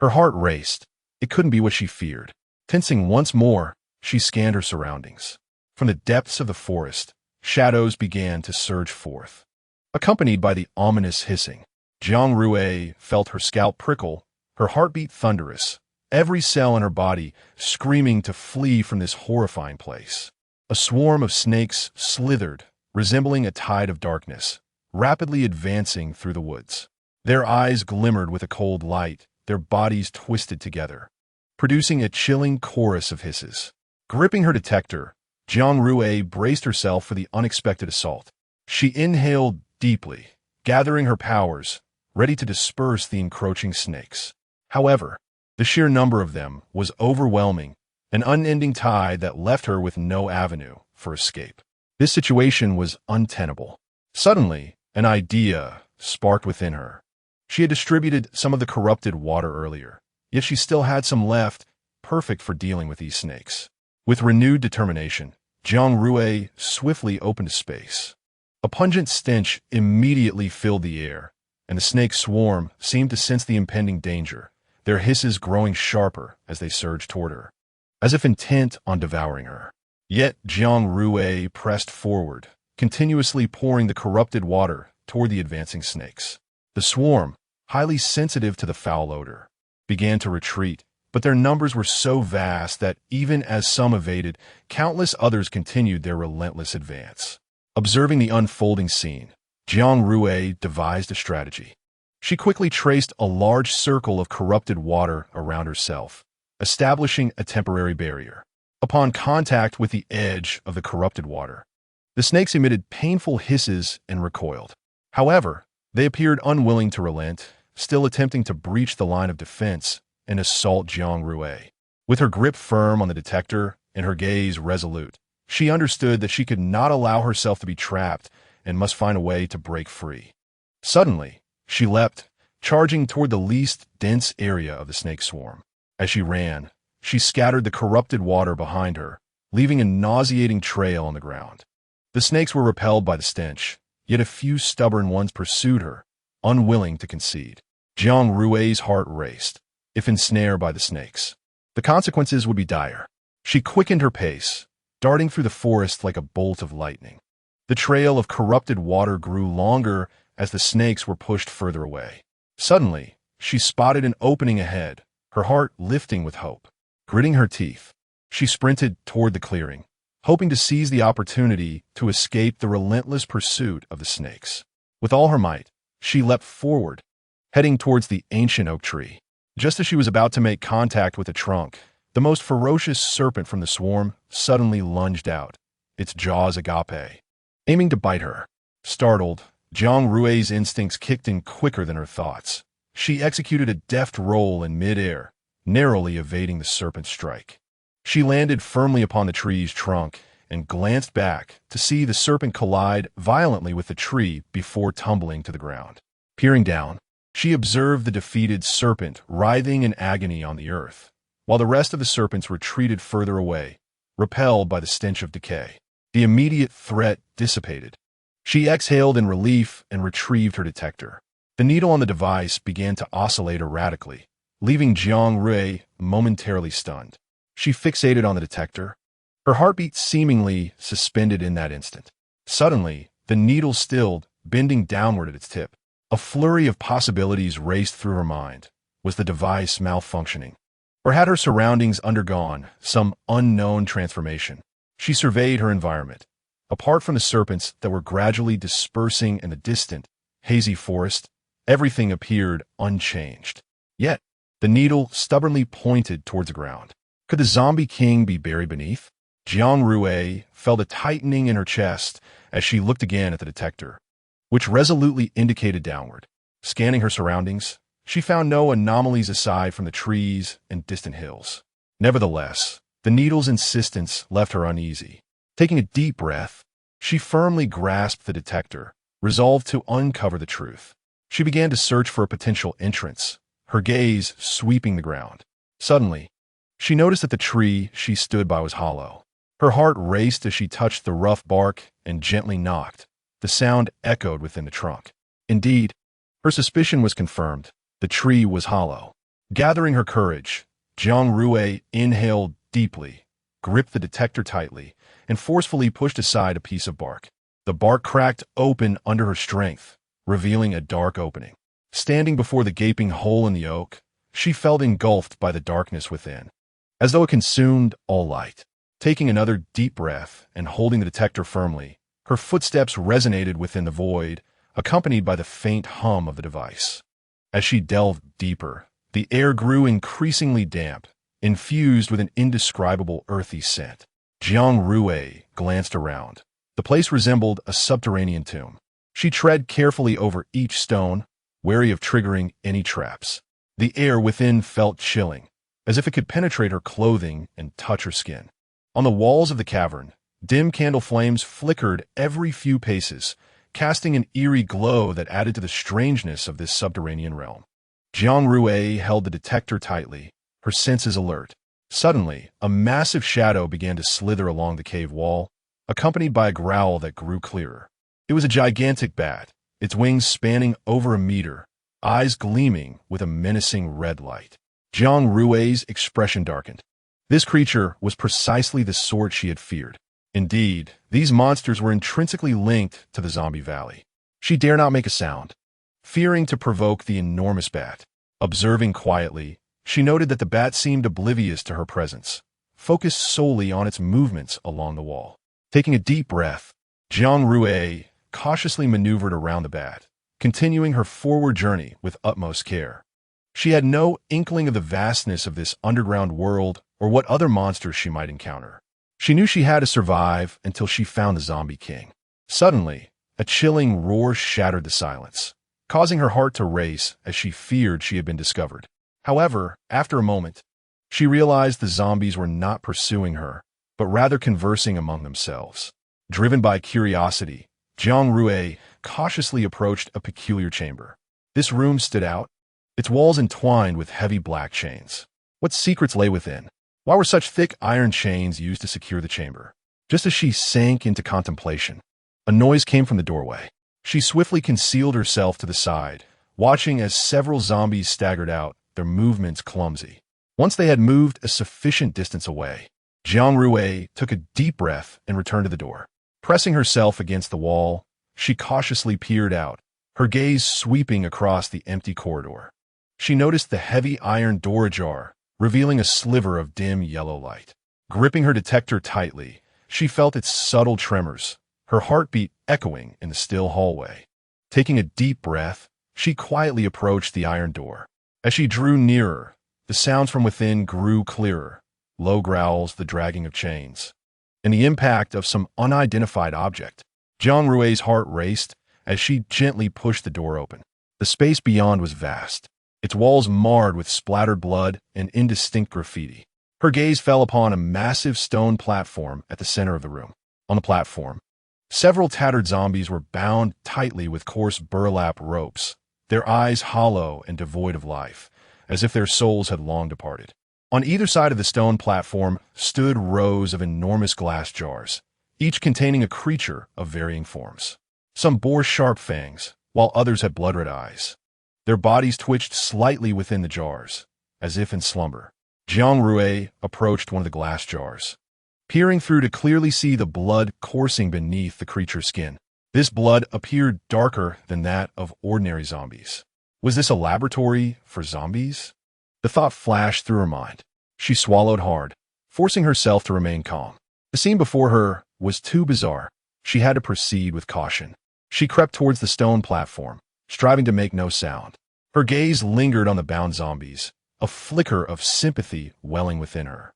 Her heart raced. It couldn't be what she feared. Tensing once more, she scanned her surroundings. From the depths of the forest, shadows began to surge forth, accompanied by the ominous hissing. Jiang Rui felt her scalp prickle, her heartbeat thunderous, every cell in her body screaming to flee from this horrifying place. A swarm of snakes slithered, resembling a tide of darkness, rapidly advancing through the woods. Their eyes glimmered with a cold light, their bodies twisted together, producing a chilling chorus of hisses. Gripping her detector, Jiang Rui braced herself for the unexpected assault. She inhaled deeply, gathering her powers, ready to disperse the encroaching snakes. However, the sheer number of them was overwhelming, an unending tide that left her with no avenue for escape. This situation was untenable. Suddenly, an idea sparked within her. She had distributed some of the corrupted water earlier, yet she still had some left, perfect for dealing with these snakes. With renewed determination, Jiang Rui swiftly opened a space. A pungent stench immediately filled the air, and the snake swarm seemed to sense the impending danger, their hisses growing sharper as they surged toward her, as if intent on devouring her. Yet Jiang Rui pressed forward, continuously pouring the corrupted water toward the advancing snakes. The swarm, highly sensitive to the foul odor, began to retreat, but their numbers were so vast that even as some evaded, countless others continued their relentless advance. Observing the unfolding scene, Jiang Rui devised a strategy. She quickly traced a large circle of corrupted water around herself, establishing a temporary barrier. Upon contact with the edge of the corrupted water, the snakes emitted painful hisses and recoiled. However, they appeared unwilling to relent, still attempting to breach the line of defense and assault Jiang Rui. With her grip firm on the detector and her gaze resolute, she understood that she could not allow herself to be trapped and must find a way to break free. Suddenly, she leapt, charging toward the least dense area of the snake swarm. As she ran, she scattered the corrupted water behind her, leaving a nauseating trail on the ground. The snakes were repelled by the stench, yet a few stubborn ones pursued her, unwilling to concede. Jiang Rui's heart raced. If ensnared by the snakes, the consequences would be dire. She quickened her pace, darting through the forest like a bolt of lightning. The trail of corrupted water grew longer as the snakes were pushed further away. Suddenly, she spotted an opening ahead, her heart lifting with hope. Gritting her teeth, she sprinted toward the clearing, hoping to seize the opportunity to escape the relentless pursuit of the snakes. With all her might, she leapt forward, heading towards the ancient oak tree. Just as she was about to make contact with the trunk, the most ferocious serpent from the swarm suddenly lunged out, its jaws agape, aiming to bite her. Startled, Jiang Rui's instincts kicked in quicker than her thoughts. She executed a deft roll in midair, narrowly evading the serpent's strike. She landed firmly upon the tree's trunk and glanced back to see the serpent collide violently with the tree before tumbling to the ground. Peering down, she observed the defeated serpent writhing in agony on the earth, while the rest of the serpents retreated further away, repelled by the stench of decay. The immediate threat dissipated. She exhaled in relief and retrieved her detector. The needle on the device began to oscillate erratically, leaving Jiang Rui momentarily stunned. She fixated on the detector, her heartbeat seemingly suspended in that instant. Suddenly, the needle stilled, bending downward at its tip. A flurry of possibilities raced through her mind. Was the device malfunctioning? Or had her surroundings undergone some unknown transformation? She surveyed her environment. Apart from the serpents that were gradually dispersing in the distant, hazy forest, everything appeared unchanged. Yet, the needle stubbornly pointed towards the ground. Could the zombie king be buried beneath? Jiang Rui felt a tightening in her chest as she looked again at the detector, which resolutely indicated downward. Scanning her surroundings, she found no anomalies aside from the trees and distant hills. Nevertheless, the needle's insistence left her uneasy. Taking a deep breath, she firmly grasped the detector, resolved to uncover the truth. She began to search for a potential entrance, her gaze sweeping the ground. Suddenly, she noticed that the tree she stood by was hollow. Her heart raced as she touched the rough bark and gently knocked. The sound echoed within the trunk. Indeed, her suspicion was confirmed. The tree was hollow. Gathering her courage, Jiang Rui inhaled deeply, gripped the detector tightly, and forcefully pushed aside a piece of bark. The bark cracked open under her strength, revealing a dark opening. Standing before the gaping hole in the oak, she felt engulfed by the darkness within, as though it consumed all light. Taking another deep breath and holding the detector firmly, Her footsteps resonated within the void, accompanied by the faint hum of the device. As she delved deeper, the air grew increasingly damp, infused with an indescribable earthy scent. Jiang Rui glanced around. The place resembled a subterranean tomb. She tread carefully over each stone, wary of triggering any traps. The air within felt chilling, as if it could penetrate her clothing and touch her skin. On the walls of the cavern, dim candle flames flickered every few paces, casting an eerie glow that added to the strangeness of this subterranean realm. Jiang Rui held the detector tightly, her senses alert. Suddenly, a massive shadow began to slither along the cave wall, accompanied by a growl that grew clearer. It was a gigantic bat, its wings spanning over a meter, eyes gleaming with a menacing red light. Jiang Rui's expression darkened. This creature was precisely the sort she had feared. Indeed, these monsters were intrinsically linked to the zombie valley. She dare not make a sound, fearing to provoke the enormous bat. Observing quietly, she noted that the bat seemed oblivious to her presence, focused solely on its movements along the wall. Taking a deep breath, Jiang Rui cautiously maneuvered around the bat, continuing her forward journey with utmost care. She had no inkling of the vastness of this underground world or what other monsters she might encounter. She knew she had to survive until she found the Zombie King. Suddenly, a chilling roar shattered the silence, causing her heart to race as she feared she had been discovered. However, after a moment, she realized the zombies were not pursuing her, but rather conversing among themselves. Driven by curiosity, Jiang Rui cautiously approached a peculiar chamber. This room stood out, its walls entwined with heavy black chains. What secrets lay within? Why were such thick iron chains used to secure the chamber? Just as she sank into contemplation, a noise came from the doorway. She swiftly concealed herself to the side, watching as several zombies staggered out, their movements clumsy. Once they had moved a sufficient distance away, Jiang Rui took a deep breath and returned to the door. Pressing herself against the wall, she cautiously peered out, her gaze sweeping across the empty corridor. She noticed the heavy iron door ajar, revealing a sliver of dim yellow light. Gripping her detector tightly, she felt its subtle tremors, her heartbeat echoing in the still hallway. Taking a deep breath, she quietly approached the iron door. As she drew nearer, the sounds from within grew clearer, low growls, the dragging of chains, and the impact of some unidentified object. Jiang Rui's heart raced as she gently pushed the door open. The space beyond was vast, its walls marred with splattered blood and indistinct graffiti. Her gaze fell upon a massive stone platform at the center of the room. On the platform, several tattered zombies were bound tightly with coarse burlap ropes, their eyes hollow and devoid of life, as if their souls had long departed. On either side of the stone platform stood rows of enormous glass jars, each containing a creature of varying forms. Some bore sharp fangs, while others had blood-red eyes. Their bodies twitched slightly within the jars, as if in slumber. Jiang Rui approached one of the glass jars, peering through to clearly see the blood coursing beneath the creature's skin. This blood appeared darker than that of ordinary zombies. Was this a laboratory for zombies? The thought flashed through her mind. She swallowed hard, forcing herself to remain calm. The scene before her was too bizarre. She had to proceed with caution. She crept towards the stone platform, striving to make no sound. Her gaze lingered on the bound zombies, a flicker of sympathy welling within her.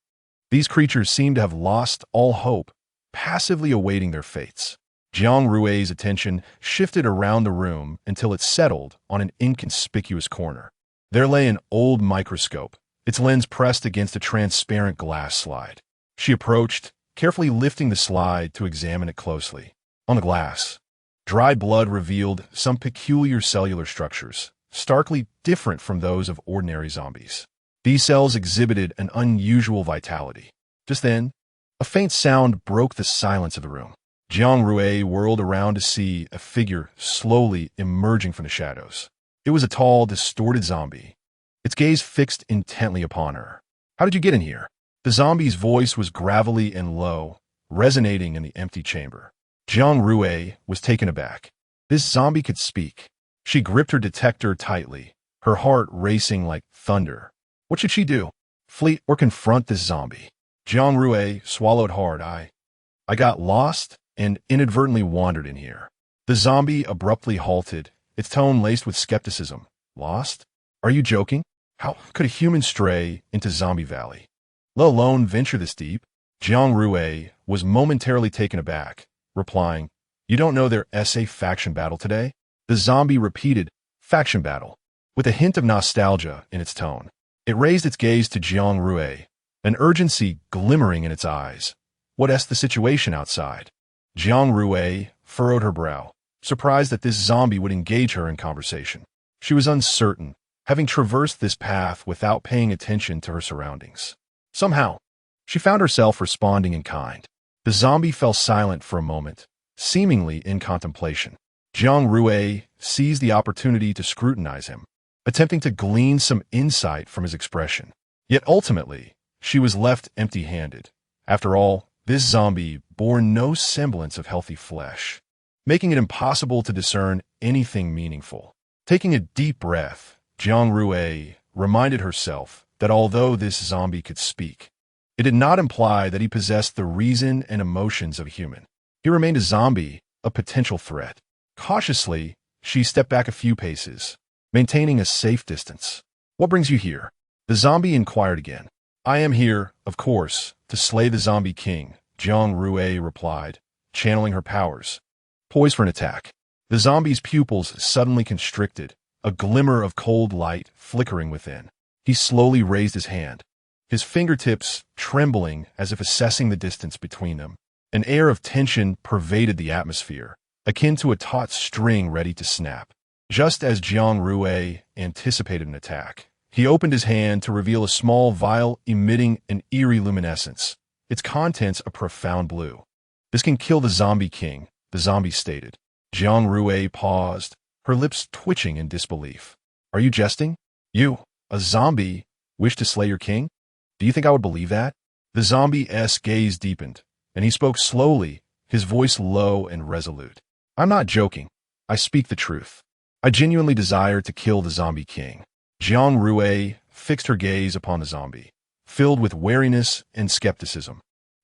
These creatures seemed to have lost all hope, passively awaiting their fates. Jiang Rui's attention shifted around the room until it settled on an inconspicuous corner. There lay an old microscope, its lens pressed against a transparent glass slide. She approached, carefully lifting the slide to examine it closely. On the glass, dried blood revealed some peculiar cellular structures, starkly different from those of ordinary zombies. These cells exhibited an unusual vitality. Just then, a faint sound broke the silence of the room. Jiang Rui whirled around to see a figure slowly emerging from the shadows. It was a tall, distorted zombie, its gaze fixed intently upon her. "How did you get in here?" The zombie's voice was gravelly and low, resonating in the empty chamber. Jiang Rui was taken aback. This zombie could speak. She gripped her detector tightly, her heart racing like thunder. What should she do? Flee or confront this zombie? Jiang Rui swallowed hard. I got lost and inadvertently wandered in here. The zombie abruptly halted, its tone laced with skepticism. Lost? Are you joking? How could a human stray into Zombie Valley, let alone venture this deep? Jiang Rui was momentarily taken aback, replying, You don't know their SA faction battle today? The zombie repeated, Faction battle, with a hint of nostalgia in its tone. It raised its gaze to Jiang Rui, an urgency glimmering in its eyes. What's the situation outside? Jiang Rui furrowed her brow, surprised that this zombie would engage her in conversation. She was uncertain, having traversed this path without paying attention to her surroundings. Somehow, she found herself responding in kind. The zombie fell silent for a moment, seemingly in contemplation. Jiang Rui seized the opportunity to scrutinize him, attempting to glean some insight from his expression. Yet ultimately, she was left empty-handed. After all, this zombie bore no semblance of healthy flesh, making it impossible to discern anything meaningful. Taking a deep breath, Jiang Rui reminded herself that although this zombie could speak, it did not imply that he possessed the reason and emotions of a human. He remained a zombie, a potential threat. Cautiously, she stepped back a few paces, maintaining a safe distance. What brings you here? The zombie inquired again. I am here, of course, to slay the zombie king, Jiang Rui replied, channeling her powers. Poised for an attack. The zombie's pupils suddenly constricted, a glimmer of cold light flickering within. He slowly raised his hand, his fingertips trembling as if assessing the distance between them. An air of tension pervaded the atmosphere, akin to a taut string ready to snap. Just as Jiang Rui anticipated an attack, he opened his hand to reveal a small vial emitting an eerie luminescence, its contents a profound blue. This can kill the zombie king, the zombie stated. Jiang Rui paused, her lips twitching in disbelief. Are you jesting? You, a zombie, wish to slay your king? Do you think I would believe that? The zombie's gaze deepened, and he spoke slowly, his voice low and resolute. I'm not joking. I speak the truth. I genuinely desire to kill the zombie king. Jiang Rui fixed her gaze upon the zombie, filled with wariness and skepticism.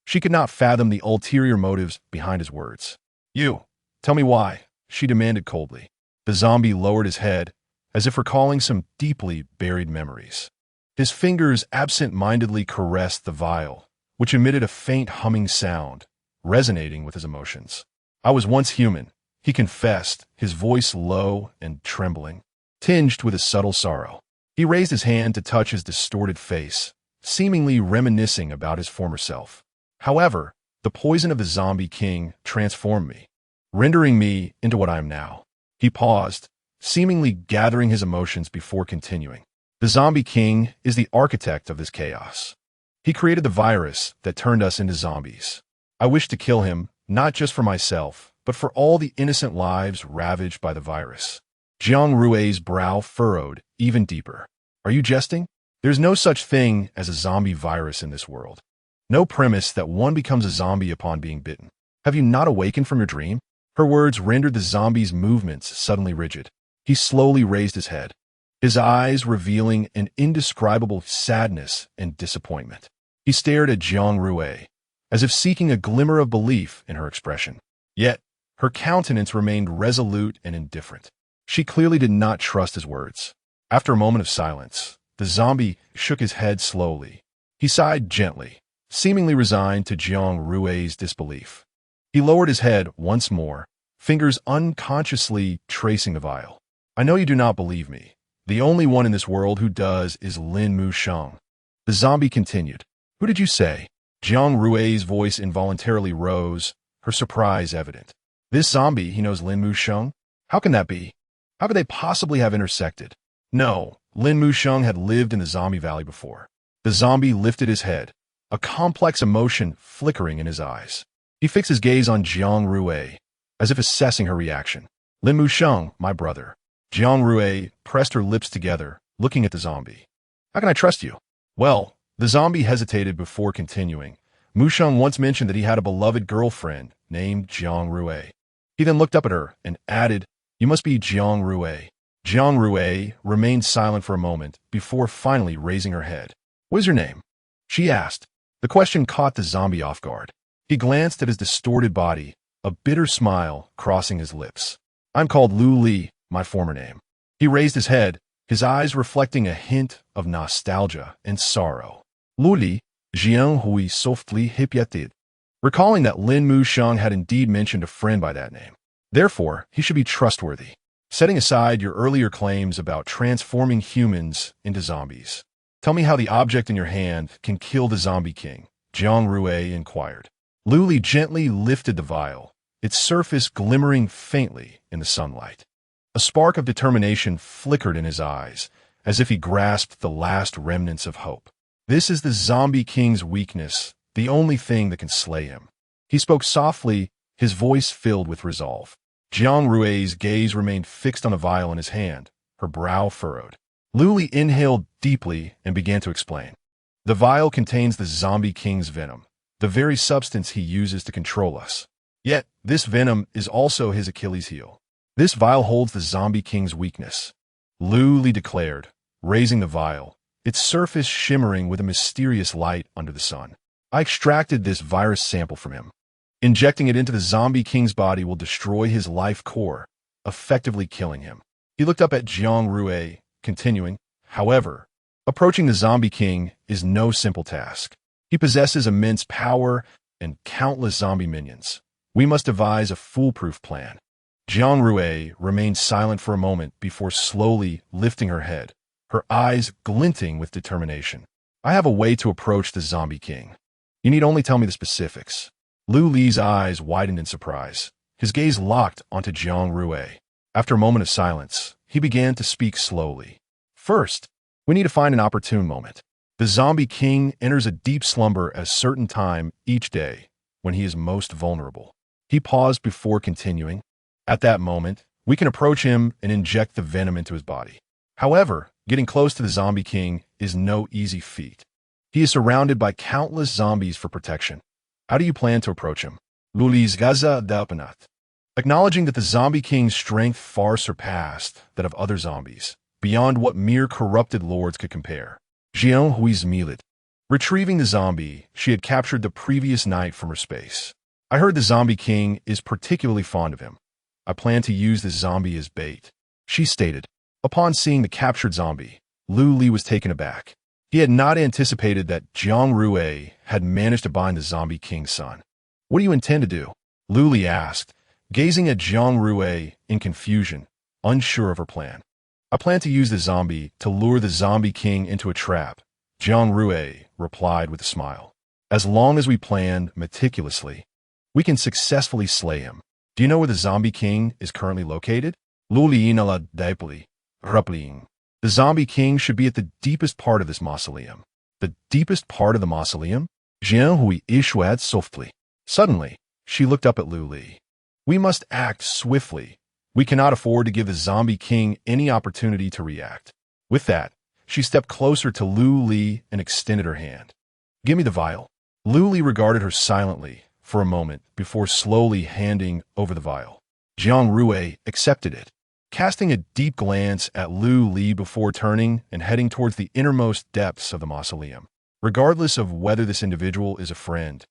She could not fathom the ulterior motives behind his words. You, tell me why, she demanded coldly. The zombie lowered his head, as if recalling some deeply buried memories. His fingers absent-mindedly caressed the vial, which emitted a faint humming sound, resonating with his emotions. I was once human, he confessed, his voice low and trembling, tinged with a subtle sorrow. He raised his hand to touch his distorted face, seemingly reminiscing about his former self. However, the poison of the zombie king transformed me, rendering me into what I am now. He paused, seemingly gathering his emotions before continuing. The zombie king is the architect of this chaos. He created the virus that turned us into zombies. I wish to kill him, not just for myself, but for all the innocent lives ravaged by the virus. Jiang Rui's brow furrowed even deeper. Are you jesting? There's no such thing as a zombie virus in this world. No premise that one becomes a zombie upon being bitten. Have you not awakened from your dream? Her words rendered the zombie's movements suddenly rigid. He slowly raised his head, his eyes revealing an indescribable sadness and disappointment. He stared at Jiang Rui, as if seeking a glimmer of belief in her expression. Yet, her countenance remained resolute and indifferent. She clearly did not trust his words. After a moment of silence, the zombie shook his head slowly. He sighed gently, seemingly resigned to Jiang Rui's disbelief. He lowered his head once more, fingers unconsciously tracing the vial. I know you do not believe me. The only one in this world who does is Lin Mu Sheng. The zombie continued. Who did you say? Jiang Rui's voice involuntarily rose, her surprise evident. This zombie, he knows Lin Mu Sheng? How can that be? How could they possibly have intersected? No, Lin Mu Sheng had lived in the zombie valley before. The zombie lifted his head, a complex emotion flickering in his eyes. He fixed his gaze on Jiang Rui, as if assessing her reaction. Lin Mu Sheng, my brother. Jiang Rui pressed her lips together, looking at the zombie. How can I trust you? Well, the zombie hesitated before continuing. Mu Sheng once mentioned that he had a beloved girlfriend named Jiang Rui. He then looked up at her and added, You must be Jiang Rui. Jiang Rui remained silent for a moment before finally raising her head. What is your name? She asked. The question caught the zombie off guard. He glanced at his distorted body, a bitter smile crossing his lips. "I'm called Lu Li, my former name." He raised his head, his eyes reflecting a hint of nostalgia and sorrow. "Lu Li," Jiang Rui softly hipyeted, recalling that Lin Musheng had indeed mentioned a friend by that name. Therefore, he should be trustworthy. "Setting aside your earlier claims about transforming humans into zombies, tell me how the object in your hand can kill the Zombie King," Jiang Rui inquired. Lu Li gently lifted the vial, its surface glimmering faintly in the sunlight. A spark of determination flickered in his eyes, as if he grasped the last remnants of hope. "This is the Zombie King's weakness, the only thing that can slay him." He spoke softly, his voice filled with resolve. Jiang Rui's gaze remained fixed on the vial in his hand, her brow furrowed. Lu Li inhaled deeply and began to explain. "The vial contains the Zombie King's venom, the very substance he uses to control us. Yet, this venom is also his Achilles heel. This vial holds the Zombie King's weakness," Lu Li declared, raising the vial, its surface shimmering with a mysterious light under the sun. "I extracted this virus sample from him. Injecting it into the Zombie King's body will destroy his life core, effectively killing him." He looked up at Jiang Rui, continuing, "However, approaching the Zombie King is no simple task. He possesses immense power and countless zombie minions. We must devise a foolproof plan." Jiang Rui remained silent for a moment before slowly lifting her head, her eyes glinting with determination. "I have a way to approach the Zombie King. You need only tell me the specifics." Lu Li's eyes widened in surprise, his gaze locked onto Jiang Rui. After a moment of silence, he began to speak slowly. "First, we need to find an opportune moment. The Zombie King enters a deep slumber at a certain time each day, when he is most vulnerable." He paused before continuing. "At that moment, we can approach him and inject the venom into his body. However, getting close to the Zombie King is no easy feat. He is surrounded by countless zombies for protection. How do you plan to approach him?" Lu Li's gaza dapanat. Acknowledging that the Zombie King's strength far surpassed that of other zombies, beyond what mere corrupted lords could compare, Jiang Rui's millet. Retrieving the zombie she had captured the previous night from her space. "I heard the Zombie King is particularly fond of him. I plan to use this zombie as bait," she stated. Upon seeing the captured zombie, Lu Li was taken aback. He had not anticipated that Jiang Rui had managed to bind the Zombie King's son. "What do you intend to do?" Lu Li asked, gazing at Jiang Rui in confusion, unsure of her plan. "I plan to use the zombie to lure the Zombie King into a trap," Jiang Rui replied with a smile. "As long as we plan meticulously, we can successfully slay him. Do you know where the Zombie King is currently located?" Lu Li inala daipli, rupling. "The Zombie King should be at the deepest part of this mausoleum." "The deepest part of the mausoleum?" Jiang Rui issued softly. Suddenly, she looked up at Lu Li. "We must act swiftly. We cannot afford to give the Zombie King any opportunity to react." With that, she stepped closer to Lu Li and extended her hand. "Give me the vial." Lu Li regarded her silently for a moment before slowly handing over the vial. Jiang Rui accepted it, casting a deep glance at Lu Li before turning and heading towards the innermost depths of the mausoleum. Regardless of whether this individual is a friend,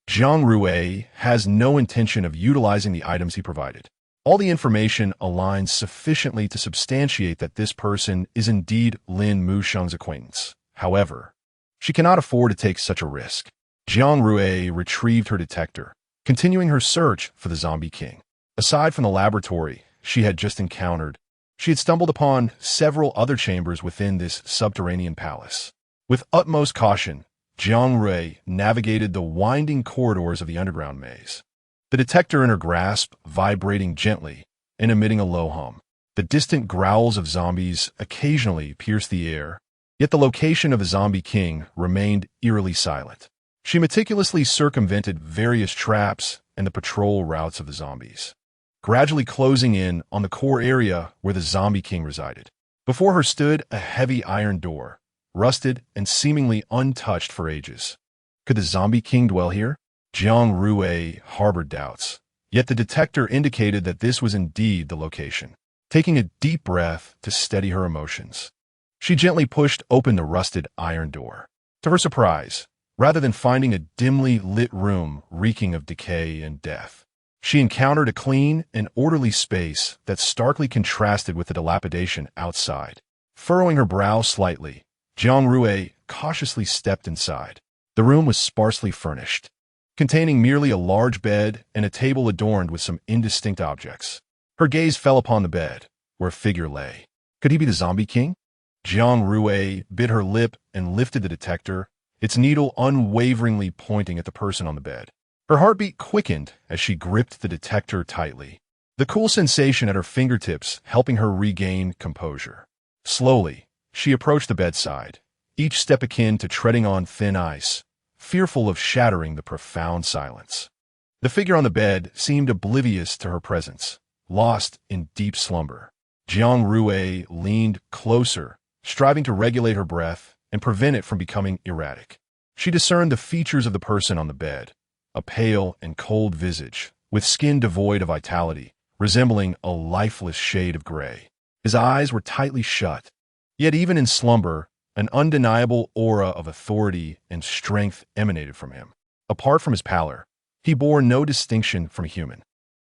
Jiang Rui has no intention of utilizing the items he provided. All the information aligns sufficiently to substantiate that this person is indeed Lin Musheng's acquaintance. However, she cannot afford to take such a risk. Jiang Rui retrieved her detector, continuing her search for the Zombie King. Aside from the laboratory she had just encountered, she had stumbled upon several other chambers within this subterranean palace. With utmost caution, Jiang Rui navigated the winding corridors of the underground maze, the detector in her grasp vibrating gently and emitting a low hum. The distant growls of zombies occasionally pierced the air, yet the location of the Zombie King remained eerily silent. She meticulously circumvented various traps and the patrol routes of the zombies, gradually closing in on the core area where the Zombie King resided. Before her stood a heavy iron door, rusted and seemingly untouched for ages. Could the Zombie King dwell here? Jiang Rui harbored doubts, yet the detector indicated that this was indeed the location. Taking a deep breath to steady her emotions, she gently pushed open the rusted iron door. To her surprise, rather than finding a dimly lit room reeking of decay and death, She encountered a clean and orderly space that starkly contrasted with the dilapidation outside. Furrowing her brow slightly, Jiang Rui cautiously stepped inside. The room was sparsely furnished, containing merely a large bed and a table adorned with some indistinct objects. Her gaze fell upon the bed, where a figure lay. Could he be the zombie king? Jiang Rui bit her lip and lifted the detector, its needle unwaveringly pointing at the person on the bed. Her heartbeat quickened as she gripped the detector tightly, the cool sensation at her fingertips helping her regain composure. Slowly, she approached the bedside, each step akin to treading on thin ice, fearful of shattering the profound silence. The figure on the bed seemed oblivious to her presence, lost in deep slumber. Jiang Rui leaned closer, striving to regulate her breath and prevent it from becoming erratic. She discerned the features of the person on the bed, a pale and cold visage, with skin devoid of vitality, resembling a lifeless shade of gray. His eyes were tightly shut, yet even in slumber, an undeniable aura of authority and strength emanated from him. Apart from his pallor, he bore no distinction from a human.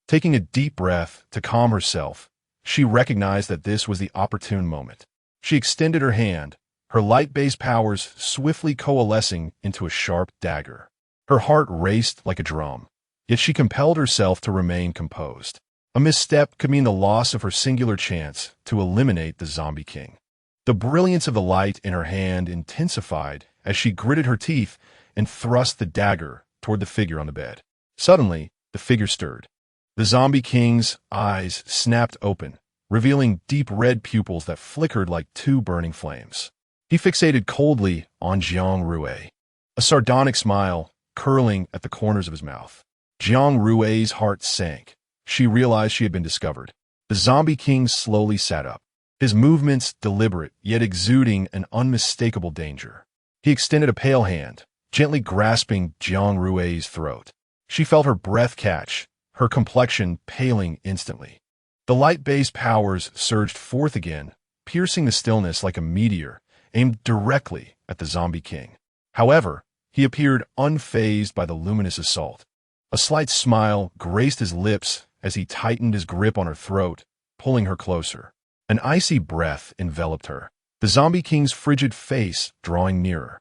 Taking a deep breath to calm herself, she recognized that this was the opportune moment. She extended her hand, her light-based powers swiftly coalescing into a sharp dagger. Her heart raced like a drum, yet she compelled herself to remain composed. A misstep could mean the loss of her singular chance to eliminate the zombie king. The brilliance of the light in her hand intensified as she gritted her teeth and thrust the dagger toward the figure on the bed. Suddenly, the figure stirred. The zombie king's eyes snapped open, revealing deep red pupils that flickered like two burning flames. He fixated coldly on Jiang Rui, a sardonic smile curling at the corners of his mouth. Jiang Rui's heart sank. She realized she had been discovered. The zombie king slowly sat up, his movements deliberate yet exuding an unmistakable danger. He extended a pale hand, gently grasping Jiang Rui's throat. She felt her breath catch, her complexion paling instantly. The light-based powers surged forth again, piercing the stillness like a meteor, aimed directly at the zombie king. However, he appeared unfazed by the luminous assault. A slight smile graced his lips as he tightened his grip on her throat, pulling her closer. An icy breath enveloped her, the zombie king's frigid face drawing nearer.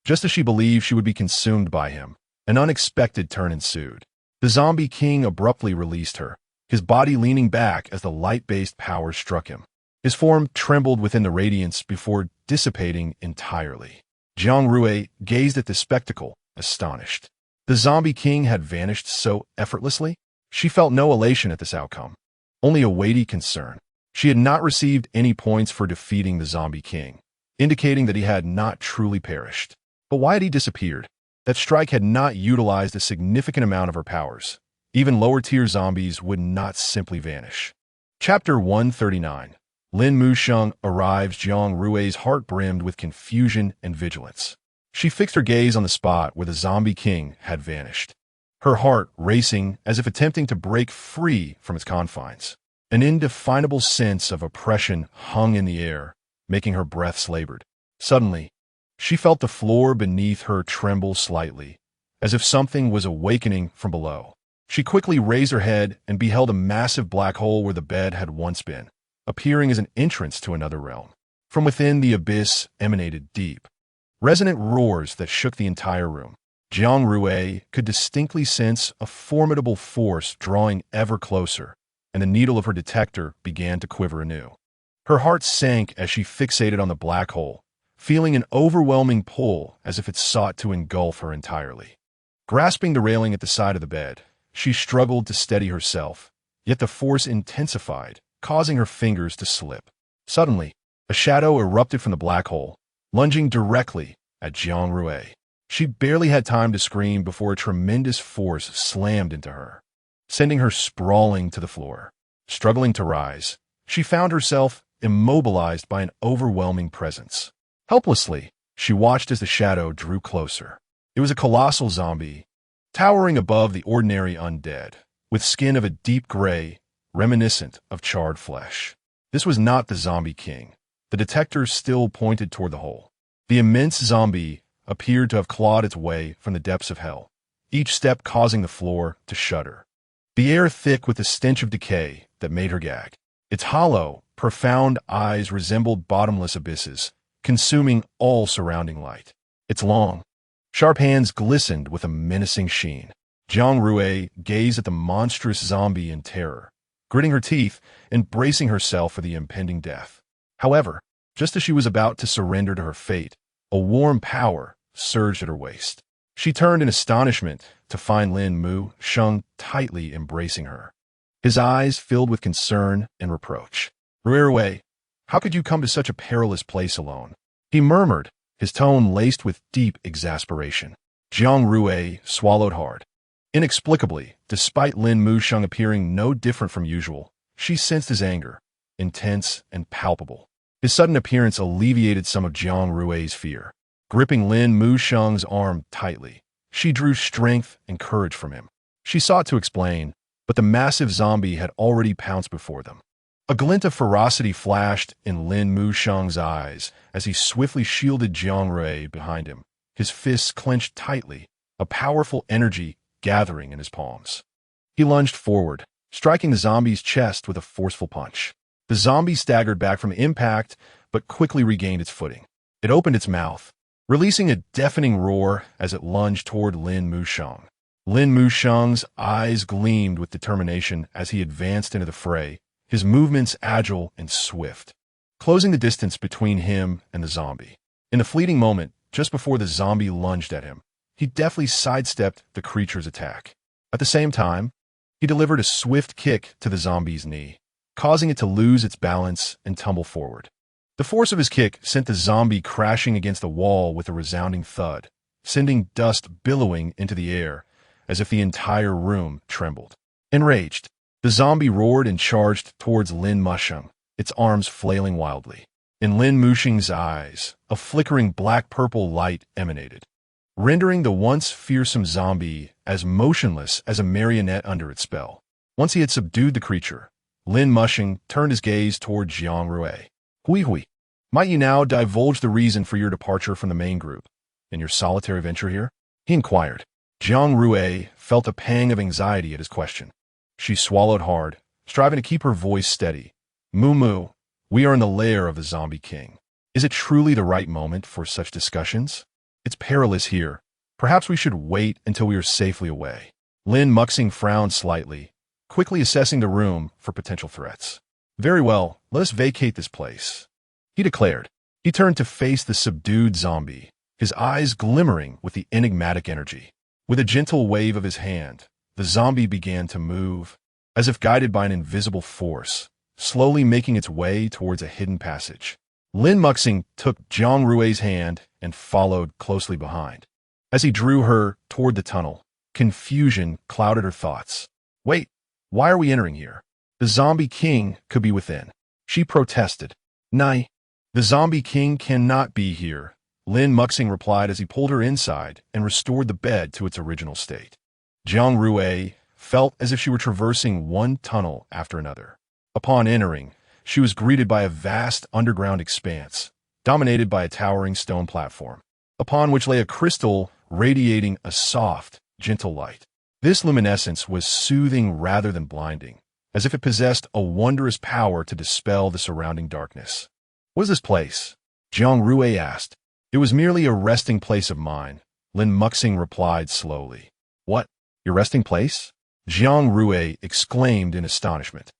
Just as she believed she would be consumed by him, an unexpected turn ensued. The zombie king abruptly released her, his body leaning back as the light-based power struck him. His form trembled within the radiance before dissipating entirely. Jiang Rui gazed at the spectacle, astonished. The zombie king had vanished so effortlessly? She felt no elation at this outcome, only a weighty concern. She had not received any points for defeating the zombie king, indicating that he had not truly perished. But why had he disappeared? That strike had not utilized a significant amount of her powers. Even lower-tier zombies would not simply vanish. Chapter 139. Lin Musheng arrives. Jiang Rui's heart brimmed with confusion and vigilance. She fixed her gaze on the spot where the zombie king had vanished, her heart racing as if attempting to break free from its confines. An indefinable sense of oppression hung in the air, making her breaths labored. Suddenly, she felt the floor beneath her tremble slightly, as if something was awakening from below. She quickly raised her head and beheld a massive black hole where the bed had once been, appearing as an entrance to another realm. From within, the abyss emanated deep, resonant roars that shook the entire room. Jiang Rui could distinctly sense a formidable force drawing ever closer, and the needle of her detector began to quiver anew. Her heart sank as she fixated on the black hole, feeling an overwhelming pull as if it sought to engulf her entirely. Grasping the railing at the side of the bed, she struggled to steady herself, yet the force intensified, causing her fingers to slip. Suddenly, a shadow erupted from the black hole, lunging directly at Jiang Rui. She barely had time to scream before a tremendous force slammed into her, sending her sprawling to the floor. Struggling to rise, she found herself immobilized by an overwhelming presence. Helplessly, she watched as the shadow drew closer. It was a colossal zombie, towering above the ordinary undead, with skin of a deep gray, reminiscent of charred flesh. This was not the zombie king. The detector still pointed toward the hole. The immense zombie appeared to have clawed its way from the depths of hell, each step causing the floor to shudder. the air thick with the stench of decay that made her gag. Its hollow, profound eyes resembled bottomless abysses, consuming all surrounding light. Its long, sharp hands glistened with a menacing sheen. Jiang Rui gazed at the monstrous zombie in terror, gritting her teeth and bracing herself for the impending death. However, just as she was about to surrender to her fate, a warm power surged at her waist. She turned in astonishment to find Lin Mu Sheng tightly embracing her. His eyes filled with concern and reproach. "Rui, how could you come to such a perilous place alone?" he murmured, his tone laced with deep exasperation. Jiang Rui swallowed hard. Inexplicably, despite Lin Mu Sheng appearing no different from usual, she sensed his anger, intense and palpable. His sudden appearance alleviated some of Jiang Rui's fear. Gripping Lin Mu Sheng's arm tightly, she drew strength and courage from him. She sought to explain, but the massive zombie had already pounced before them. A glint of ferocity flashed in Lin Mu Sheng's eyes as he swiftly shielded Jiang Rui behind him, his fists clenched tightly, a powerful energy gathering in his palms. He lunged forward, striking the zombie's chest with a forceful punch. The zombie staggered back from impact, but quickly regained its footing. It opened its mouth, releasing a deafening roar as it lunged toward Lin Mu Sheng. Lin Mu Sheng's eyes gleamed with determination as he advanced into the fray, his movements agile and swift, closing the distance between him and the zombie. In the fleeting moment, just before the zombie lunged at him, he deftly sidestepped the creature's attack. At the same time, he delivered a swift kick to the zombie's knee, causing it to lose its balance and tumble forward. The force of his kick sent the zombie crashing against the wall with a resounding thud, sending dust billowing into the air as if the entire room trembled. Enraged, the zombie roared and charged towards Lin Mu Sheng, its arms flailing wildly. In Lin Mu Sheng's eyes, a flickering black-purple light emanated, rendering the once fearsome zombie as motionless as a marionette under its spell. Once he had subdued the creature, Lin Mu Sheng turned his gaze toward Jiang Rui. "Hui, might you now divulge the reason for your departure from the main group and your solitary venture here?" he inquired. Jiang Rui felt a pang of anxiety at his question. She swallowed hard, striving to keep her voice steady. "Mu, we are in the lair of the zombie king. Is it truly the right moment for such discussions? It's perilous here. Perhaps we should wait until we are safely away." Lin Mu Sheng frowned slightly, quickly assessing the room for potential threats. "Very well, let us vacate this place," he declared. He turned to face the subdued zombie, his eyes glimmering with the enigmatic energy. With a gentle wave of his hand, the zombie began to move, as if guided by an invisible force, slowly making its way towards a hidden passage. Lin Mu Sheng took Jiang Rui's hand and followed closely behind. As he drew her toward the tunnel, confusion clouded her thoughts. "Wait, why are we entering here? The zombie king could be within," she protested. "Nay, the zombie king cannot be here," Lin Mu Sheng replied as he pulled her inside and restored the bed to its original state. Jiang Rui felt as if she were traversing one tunnel after another. Upon entering, she was greeted by a vast underground expanse, dominated by a towering stone platform, upon which lay a crystal radiating a soft, gentle light. This luminescence was soothing rather than blinding, as if it possessed a wondrous power to dispel the surrounding darkness. "What is this place?" Jiang Rui asked. "It was merely a resting place of mine," Lin Mu Sheng replied slowly. "What? Your resting place?" Jiang Rui exclaimed in astonishment.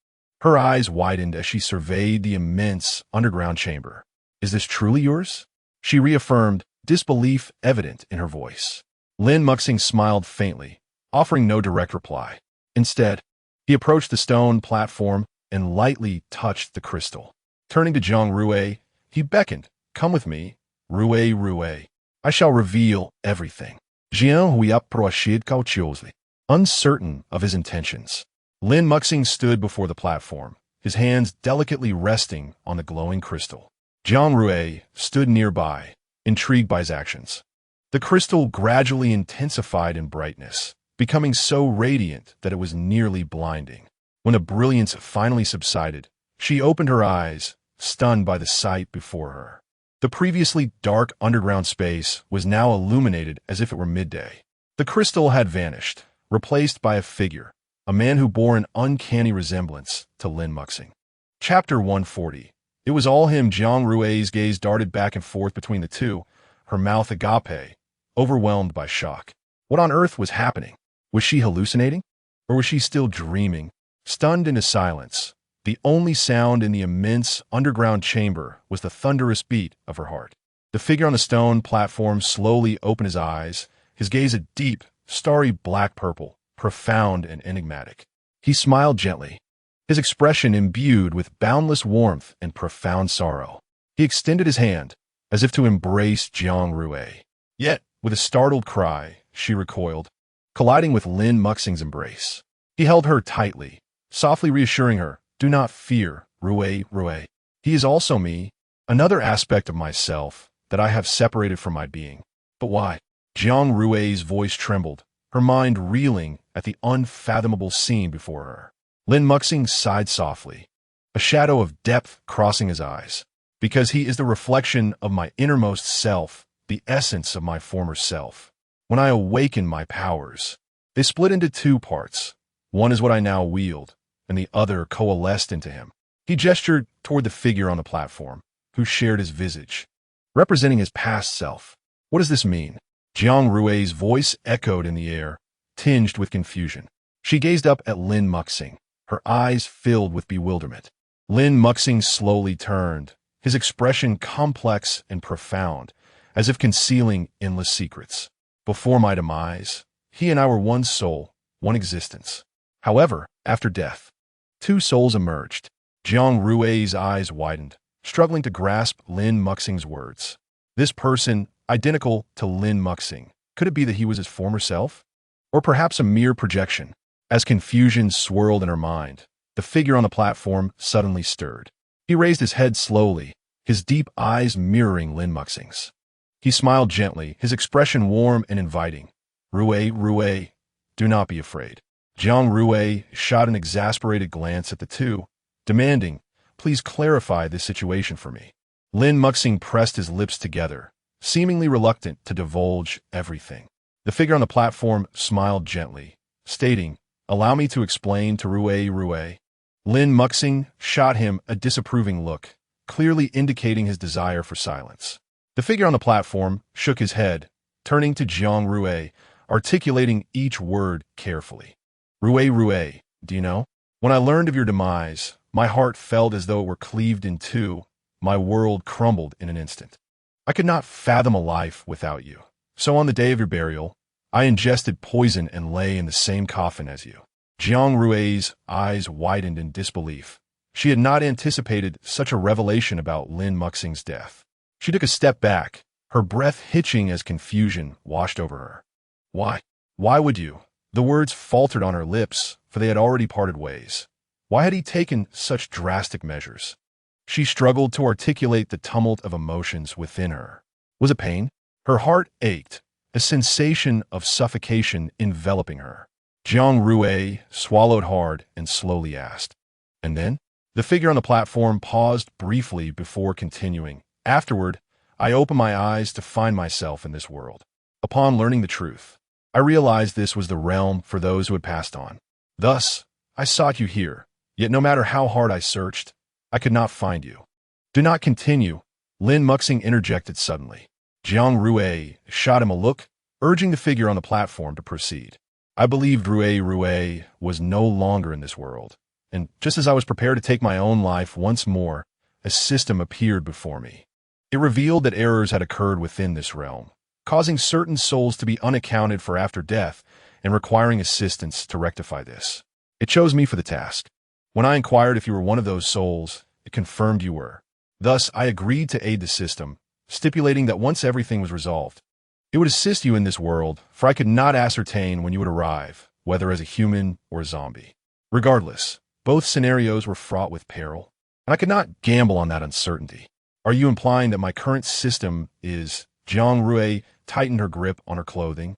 Her eyes widened as she surveyed the immense underground chamber. "Is this truly yours?" she reaffirmed, disbelief evident in her voice. Lin Mu Sheng smiled faintly, offering no direct reply. Instead, he approached the stone platform and lightly touched the crystal. Turning to Jiang Rui, he beckoned, "Come with me, Rui. I shall reveal everything." Jiang Rui approached cautiously, uncertain of his intentions. Lin Mu Sheng stood before the platform, his hands delicately resting on the glowing crystal. Jiang Rui stood nearby, intrigued by his actions. The crystal gradually intensified in brightness, becoming so radiant that it was nearly blinding. When the brilliance finally subsided, she opened her eyes, stunned by the sight before her. The previously dark underground space was now illuminated as if it were midday. The crystal had vanished, replaced by a figure, a man who bore an uncanny resemblance to Lin Muxing. Chapter 140. It was all him. Jiang Rui's gaze darted back and forth between the two, her mouth agape, overwhelmed by shock. What on earth was happening? Was she hallucinating? Or was she still dreaming? Stunned into silence, the only sound in the immense underground chamber was the thunderous beat of her heart. The figure on the stone platform slowly opened his eyes, his gaze a deep, starry black-purple, profound and enigmatic. He smiled gently, his expression imbued with boundless warmth and profound sorrow. He extended his hand, as if to embrace Jiang Rui. Yet, with a startled cry, she recoiled, colliding with Lin Muxing's embrace. He held her tightly, softly reassuring her, "Do not fear, Rui. He is also me, another aspect of myself that I have separated from my being." "But why?" Jiang Rui's voice trembled, her mind reeling at the unfathomable scene before her. Lin Muxing sighed softly, a shadow of depth crossing his eyes. "Because he is the reflection of my innermost self, the essence of my former self. When I awakened my powers, they split into two parts. One is what I now wield, and the other coalesced into him." He gestured toward the figure on the platform, who shared his visage, representing his past self. "What does this mean?" Jiang Rui's voice echoed in the air, tinged with confusion. She gazed up at Lin Muxing, her eyes filled with bewilderment. Lin Muxing slowly turned, his expression complex and profound, as if concealing endless secrets. "Before my demise, he and I were one soul, one existence. However, after death, two souls emerged." Jiang Rui's eyes widened, struggling to grasp Lin Muxing's words. This person, identical to Lin Muxing, could it be that he was his former self? Or perhaps a mere projection? As confusion swirled in her mind, the figure on the platform suddenly stirred. He raised his head slowly, his deep eyes mirroring Lin Muxing's. He smiled gently, his expression warm and inviting. Rui, do not be afraid." Jiang Rui shot an exasperated glance at the two, demanding, "Please clarify this situation for me." Lin Muxing pressed his lips together, seemingly reluctant to divulge everything. The figure on the platform smiled gently, stating, "Allow me to explain to Rui. Lin Muxing shot him a disapproving look, clearly indicating his desire for silence. The figure on the platform shook his head, turning to Jiang Rui, articulating each word carefully. Rui, do you know? When I learned of your demise, my heart felt as though it were cleaved in two. My world crumbled in an instant. I could not fathom a life without you. So on the day of your burial, I ingested poison and lay in the same coffin as you." Jiang Rui's eyes widened in disbelief. She had not anticipated such a revelation about Lin Muxing's death. She took a step back, her breath hitching as confusion washed over her. "Why? Why would you?" The words faltered on her lips, for they had already parted ways. Why had he taken such drastic measures? She struggled to articulate the tumult of emotions within her. Was it pain? Her heart ached, a sensation of suffocation enveloping her. Jiang Rui swallowed hard and slowly asked, "And then?" The figure on the platform paused briefly before continuing. "Afterward, I opened my eyes to find myself in this world. Upon learning the truth, I realized this was the realm for those who had passed on. Thus, I sought you here, yet no matter how hard I searched, I could not find you." "Do not continue," Lin Muxing interjected suddenly. Jiang Rui shot him a look, urging the figure on the platform to proceed. "I believed Rui was no longer in this world, and just as I was prepared to take my own life once more, a system appeared before me. It revealed that errors had occurred within this realm, causing certain souls to be unaccounted for after death and requiring assistance to rectify this. It chose me for the task. When I inquired if you were one of those souls, it confirmed you were. Thus, I agreed to aid the system, stipulating that once everything was resolved, it would assist you in this world, for I could not ascertain when you would arrive, whether as a human or a zombie. Regardless, both scenarios were fraught with peril, and I could not gamble on that uncertainty. Are you implying that my current system is..." Jiang Rui tightened her grip on her clothing,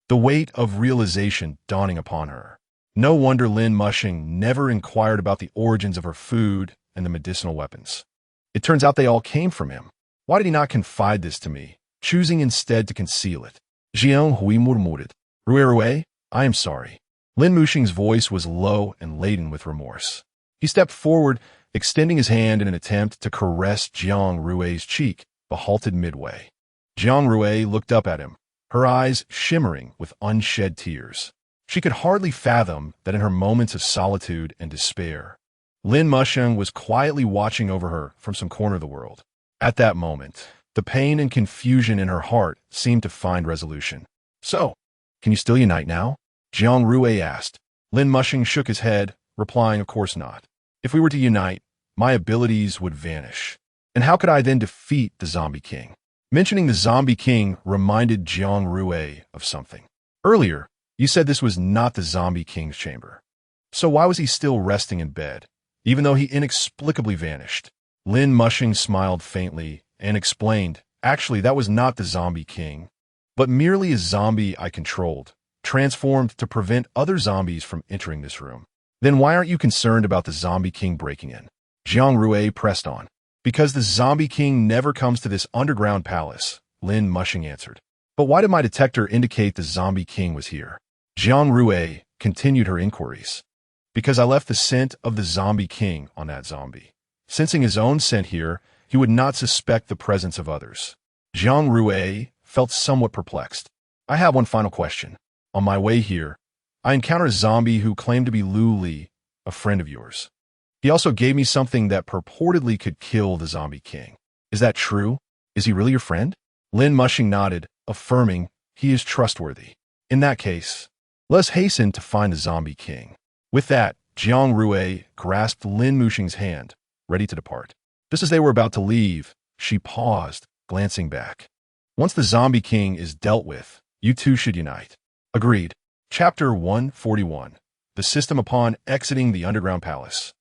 the weight of realization dawning upon her. No wonder Lin Muxing never inquired about the origins of her food and the medicinal weapons. It turns out they all came from him. Why did he not confide this to me, choosing instead to conceal it? Jiang Rui murmured, Rui, I am sorry. Lin Muxing's voice was low and laden with remorse. He stepped forward, extending his hand in an attempt to caress Jiang Rui's cheek, but halted midway. Jiang Rui looked up at him, her eyes shimmering with unshed tears. She could hardly fathom that in her moments of solitude and despair, Lin Muxing was quietly watching over her from some corner of the world. At that moment, the pain and confusion in her heart seemed to find resolution. "So, can you still unite now?" Jiang Rui asked. Lin Muxing shook his head, replying, "Of course not. If we were to unite, my abilities would vanish. And how could I then defeat the Zombie King?" Mentioning the Zombie King reminded Jiang Rui of something. "Earlier, you said this was not the Zombie King's chamber. So why was he still resting in bed, even though he inexplicably vanished?" Lin Muxing smiled faintly and explained, "Actually, that was not the Zombie King, but merely a zombie I controlled, transformed to prevent other zombies from entering this room." "Then why aren't you concerned about the Zombie King breaking in?" Jiang Rui pressed on. "Because the Zombie King never comes to this underground palace," Lin Muxing answered. "But why did my detector indicate the Zombie King was here?" Jiang Rui continued her inquiries. "Because I left the scent of the Zombie King on that zombie. Sensing his own scent here, he would not suspect the presence of others." Jiang Rui felt somewhat perplexed. "I have one final question. On my way here, I encountered a zombie who claimed to be Lu Li, a friend of yours. He also gave me something that purportedly could kill the Zombie King. Is that true? Is he really your friend?" Lin Muxing nodded, affirming he is trustworthy. "In that case, let us hasten to find the Zombie King." With that, Jiang Rui grasped Lin Muxing's hand, ready to depart. Just as they were about to leave, she paused, glancing back. "Once the Zombie King is dealt with, you two should unite." Agreed. Chapter 141. The System Upon Exiting the Underground Palace.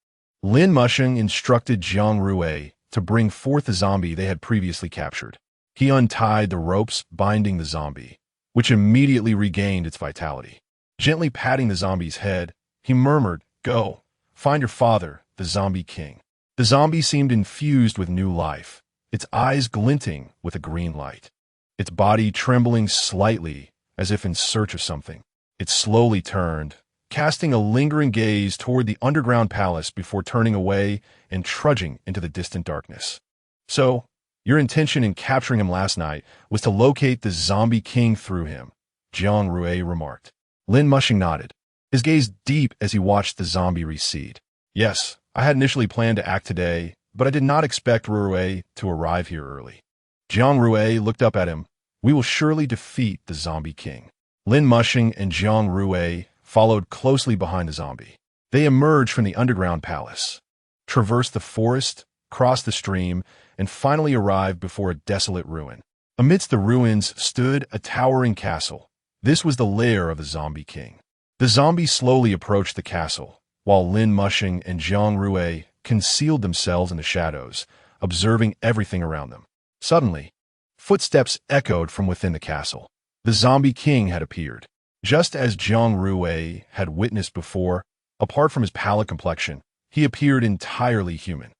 Lin Muxing instructed Jiang Rui to bring forth the zombie they had previously captured. He untied the ropes binding the zombie, which immediately regained its vitality. Gently patting the zombie's head, he murmured, "Go, find your father, the Zombie King." The zombie seemed infused with new life, its eyes glinting with a green light. Its body trembling slightly as if in search of something. It slowly turned, casting a lingering gaze toward the underground palace before turning away and trudging into the distant darkness. "So, your intention in capturing him last night was to locate the Zombie King through him," Jiang Rui remarked. Lin Muxing nodded, his gaze deep as he watched the zombie recede. "Yes, I had initially planned to act today, but I did not expect Rui to arrive here early." Jiang Rui looked up at him. "We will surely defeat the Zombie King." Lin Muxing and Jiang Rui followed closely behind the zombie. They emerged from the underground palace, traversed the forest, crossed the stream, and finally arrived before a desolate ruin. Amidst the ruins stood a towering castle. This was the lair of the Zombie King. The zombie slowly approached the castle, while Lin Muxing and Jiang Rui concealed themselves in the shadows, observing everything around them. Suddenly, footsteps echoed from within the castle. The Zombie King had appeared. Just as Jiang Rui had witnessed before, apart from his pallid complexion, he appeared entirely human.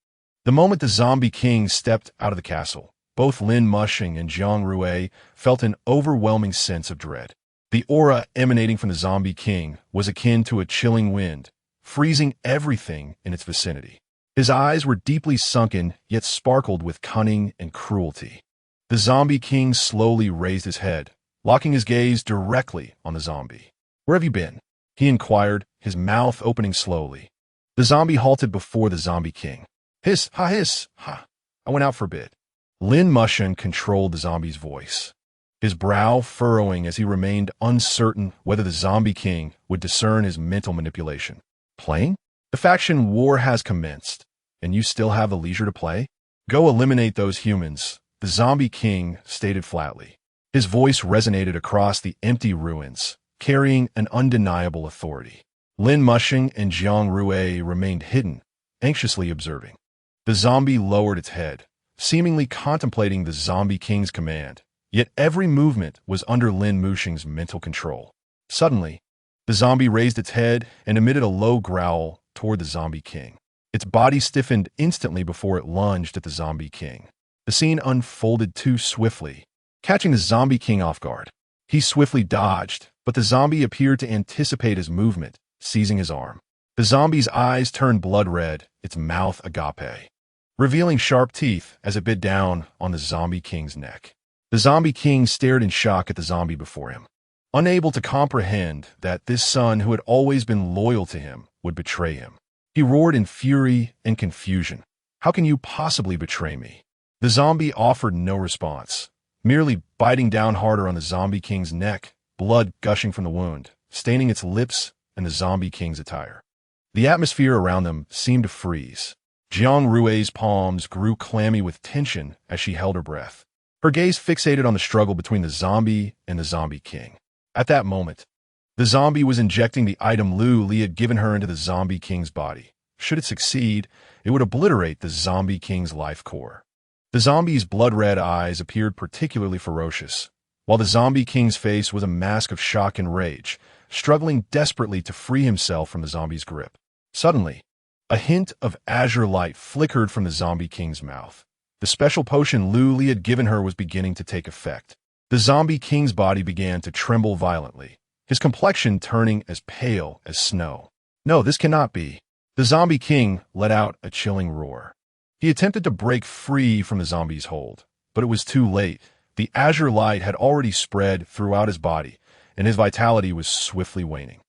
The moment the Zombie King stepped out of the castle, both Lin Muxing and Jiang Rui felt an overwhelming sense of dread. The aura emanating from the Zombie King was akin to a chilling wind, freezing everything in its vicinity. His eyes were deeply sunken, yet sparkled with cunning and cruelty. The Zombie King slowly raised his head, locking his gaze directly on the zombie. "Where have you been?" he inquired, his mouth opening slowly. The zombie halted before the Zombie King. "Hiss, ha, hiss, ha. I went out for a bit." Lin Muxing controlled the zombie's voice, his brow furrowing as he remained uncertain whether the Zombie King would discern his mental manipulation. "Playing? The faction war has commenced, and you still have the leisure to play? Go eliminate those humans," the Zombie King stated flatly. His voice resonated across the empty ruins, carrying an undeniable authority. Lin Muxing and Jiang Rui remained hidden, anxiously observing. The zombie lowered its head, seemingly contemplating the Zombie King's command, yet every movement was under Lin Muxing's mental control. Suddenly, the zombie raised its head and emitted a low growl toward the Zombie King. Its body stiffened instantly before it lunged at the Zombie King. The scene unfolded too swiftly, catching the Zombie King off guard. He swiftly dodged, but the zombie appeared to anticipate his movement, seizing his arm. The zombie's eyes turned blood red, its mouth agape, revealing sharp teeth as it bit down on the zombie king's neck. The zombie king stared in shock at the zombie before him, unable to comprehend that this son who had always been loyal to him would betray him. He roared in fury and confusion. "How can you possibly betray me?" The zombie offered no response, merely biting down harder on the zombie king's neck, blood gushing from the wound, staining its lips and the zombie king's attire. The atmosphere around them seemed to freeze. Jiang Rui's palms grew clammy with tension as she held her breath, her gaze fixated on the struggle between the zombie and the zombie king. At that moment, the zombie was injecting the item Lu Li had given her into the zombie king's body. Should it succeed, it would obliterate the zombie king's life core. The zombie's blood-red eyes appeared particularly ferocious, while the zombie king's face was a mask of shock and rage, struggling desperately to free himself from the zombie's grip. Suddenly, a hint of azure light flickered from the zombie king's mouth. The special potion Lu Li had given her was beginning to take effect. The zombie king's body began to tremble violently, his complexion turning as pale as snow. "No, this cannot be." The zombie king let out a chilling roar. He attempted to break free from the zombie's hold, but it was too late. The azure light had already spread throughout his body, and his vitality was swiftly waning.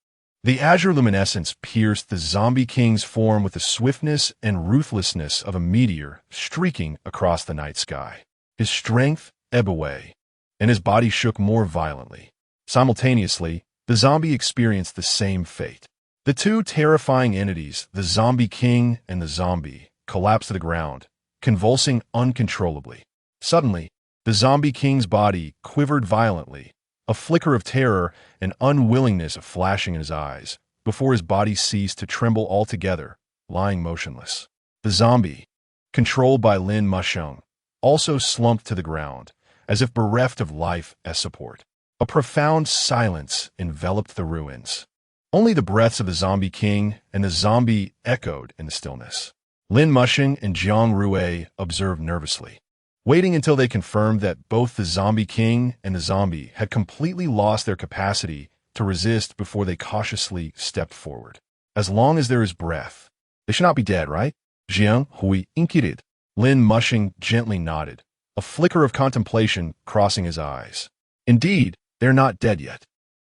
The azure luminescence pierced the zombie king's form with the swiftness and ruthlessness of a meteor streaking across the night sky. His strength ebbed away, and his body shook more violently. Simultaneously, the zombie experienced the same fate. The two terrifying entities, the zombie king and the zombie, collapsed to the ground, convulsing uncontrollably. Suddenly, the zombie king's body quivered violently, a flicker of terror and unwillingness flashing in his eyes, before his body ceased to tremble altogether, lying motionless. The zombie, controlled by Lin Musheng, also slumped to the ground, as if bereft of life as support. A profound silence enveloped the ruins. Only the breaths of the zombie king and the zombie echoed in the stillness. Lin Musheng and Jiang Rui observed nervously, waiting until they confirmed that both the zombie king and the zombie had completely lost their capacity to resist before they cautiously stepped forward. "As long as there is breath, they should not be dead, right?" Jiang Rui inquired. Lin Musheng gently nodded, a flicker of contemplation crossing his eyes. "Indeed, they're not dead yet."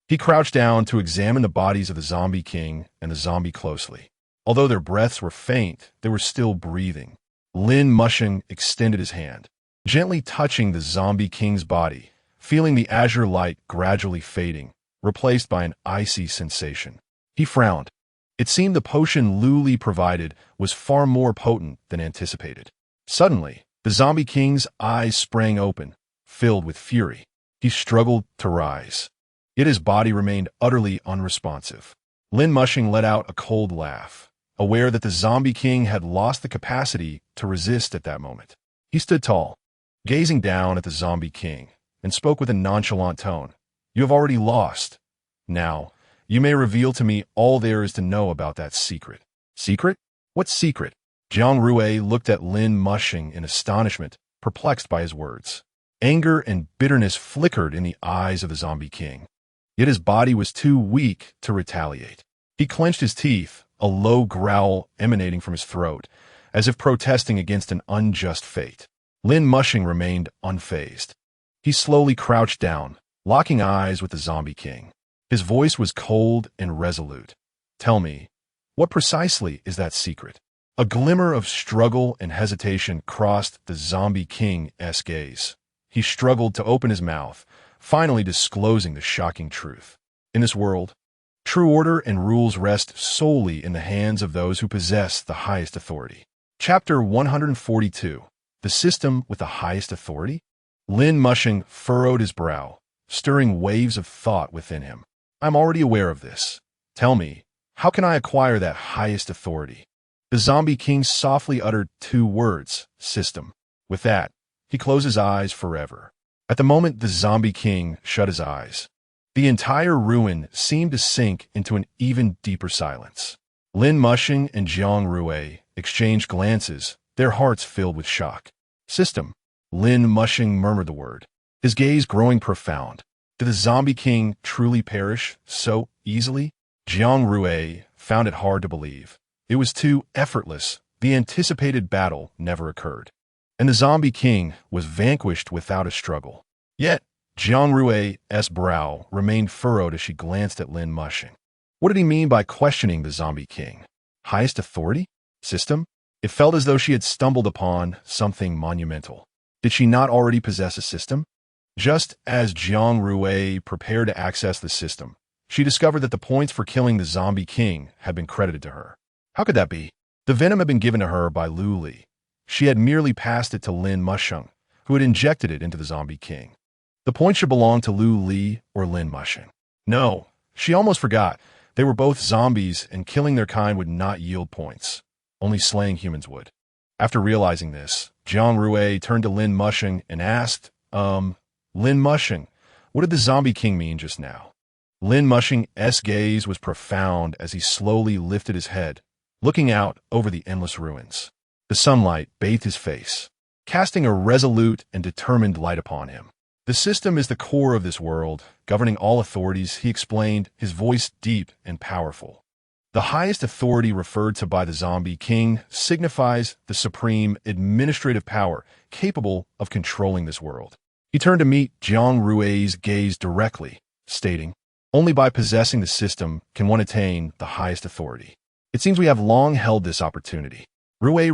He crouched down to examine the bodies of the zombie king and the zombie closely. Although their breaths were faint, they were still breathing. Lin Musheng extended his hand, gently touching the zombie king's body, feeling the azure light gradually fading, replaced by an icy sensation. He frowned. It seemed the potion Lu Li provided was far more potent than anticipated. Suddenly, the zombie king's eyes sprang open, filled with fury. He struggled to rise, yet his body remained utterly unresponsive. Lin Musheng let out a cold laugh, aware that the zombie king had lost the capacity to resist at that moment. He stood tall, gazing down at the zombie king, and spoke with a nonchalant tone. "You have already lost. Now, you may reveal to me all there is to know about that secret." "Secret? What secret?" Jiang Rui looked at Lin Musheng in astonishment, perplexed by his words. Anger and bitterness flickered in the eyes of the zombie king, yet his body was too weak to retaliate. He clenched his teeth, a low growl emanating from his throat, as if protesting against an unjust fate. Lin Musheng remained unfazed. He slowly crouched down, locking eyes with the zombie king. His voice was cold and resolute. "Tell me, what precisely is that secret?" A glimmer of struggle and hesitation crossed the zombie king's gaze. He struggled to open his mouth, finally disclosing the shocking truth. "In this world, true order and rules rest solely in the hands of those who possess the highest authority." Chapter 142. The System with the Highest Authority? Lin Musheng furrowed his brow, stirring waves of thought within him. "I'm already aware of this. Tell me, how can I acquire that highest authority?" The zombie king softly uttered 2 words, "system." With that, he closed his eyes forever. At the moment the zombie king shut his eyes, the entire ruin seemed to sink into an even deeper silence. Lin Musheng and Jiang Rui exchanged glances, their hearts filled with shock. "System." Lin Musheng murmured the word, his gaze growing profound. Did the Zombie King truly perish so easily? Jiang Rui found it hard to believe. It was too effortless. The anticipated battle never occurred, and the Zombie King was vanquished without a struggle. Yet, Jiang Rui's brow remained furrowed as she glanced at Lin Mushing. What did he mean by questioning the Zombie King? Highest authority? System? It felt as though she had stumbled upon something monumental. Did she not already possess a system? Just as Jiang Rui prepared to access the system, she discovered that the points for killing the Zombie King had been credited to her. How could that be? The venom had been given to her by Lu Li. She had merely passed it to Lin Mushing, who had injected it into the Zombie King. The points should belong to Lu Li or Lin Mushing. No, she almost forgot. They were both zombies, and killing their kind would not yield points. Only slaying humans would. After realizing this, Jiang Rui turned to Lin Mushing and asked, Lin Mushing, what did the Zombie King mean just now? Lin Mushing's gaze was profound as he slowly lifted his head, looking out over the endless ruins. The sunlight bathed his face, casting a resolute and determined light upon him. The system is the core of this world, governing all authorities, he explained, his voice deep and powerful. The highest authority referred to by the Zombie King signifies the supreme administrative power capable of controlling this world. He turned to meet Jiang Rui's gaze directly, stating, only by possessing the system can one attain the highest authority. It seems we have long held this opportunity. Rui,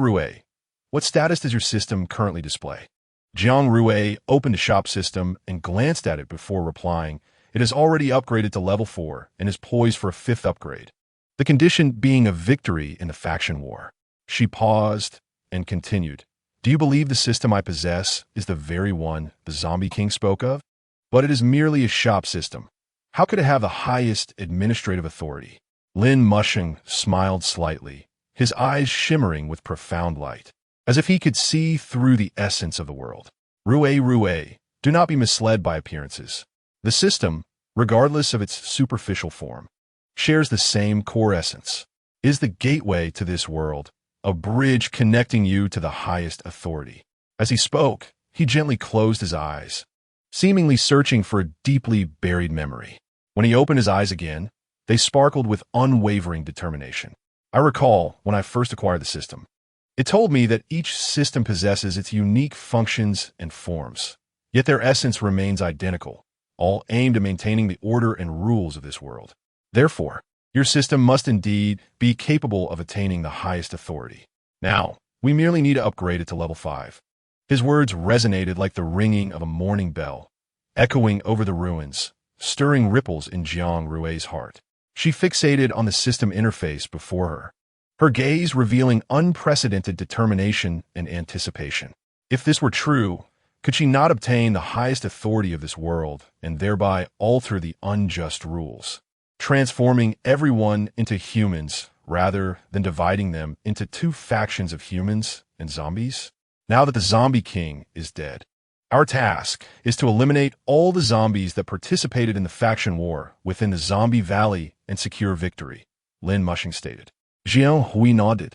what status does your system currently display? Jiang Rui opened a shop system and glanced at it before replying. It is already upgraded to level 4 and is poised for a 5th upgrade. The condition being a victory in the faction war. She paused and continued. Do you believe the system I possess is the very one the Zombie King spoke of? But it is merely a shop system. How could it have the highest administrative authority? Lin Mushing smiled slightly, his eyes shimmering with profound light, as if he could see through the essence of the world. Rui, do not be misled by appearances. The system, regardless of its superficial form, shares the same core essence, is the gateway to this world, a bridge connecting you to the highest authority. As he spoke, he gently closed his eyes, seemingly searching for a deeply buried memory. When he opened his eyes again, they sparkled with unwavering determination. I recall when I first acquired the system. It told me that each system possesses its unique functions and forms, yet their essence remains identical, all aimed at maintaining the order and rules of this world. Therefore, your system must indeed be capable of attaining the highest authority. Now, we merely need to upgrade it to level 5. His words resonated like the ringing of a morning bell, echoing over the ruins, stirring ripples in Jiang Rui's heart. She fixated on the system interface before her, her gaze revealing unprecedented determination and anticipation. If this were true, could she not obtain the highest authority of this world and thereby alter the unjust rules, transforming everyone into humans rather than dividing them into two factions of humans and zombies? Now that the Zombie King is dead, our task is to eliminate all the zombies that participated in the faction war within the Zombie Valley and secure victory, Lin Mushing stated. Jiang Rui nodded,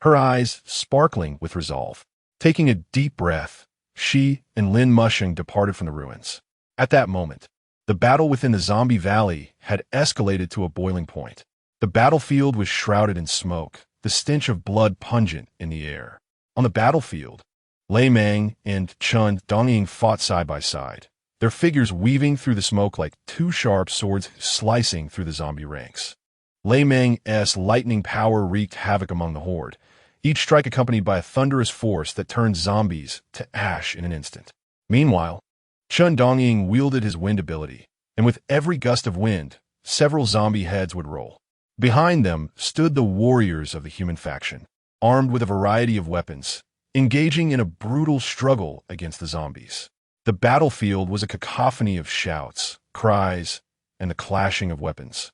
her eyes sparkling with resolve. Taking a deep breath, she and Lin Mushing departed from the ruins. At that moment, the battle within the Zombie Valley had escalated to a boiling point. The battlefield was shrouded in smoke, the stench of blood pungent in the air. On the battlefield, Lei Meng and Chun Dongying fought side by side, their figures weaving through the smoke like two sharp swords slicing through the zombie ranks. Lei Meng's lightning power wreaked havoc among the horde, each strike accompanied by a thunderous force that turned zombies to ash in an instant. Meanwhile, Chun Dongying wielded his wind ability, and with every gust of wind, several zombie heads would roll. Behind them stood the warriors of the human faction, armed with a variety of weapons, engaging in a brutal struggle against the zombies. The battlefield was a cacophony of shouts, cries, and the clashing of weapons,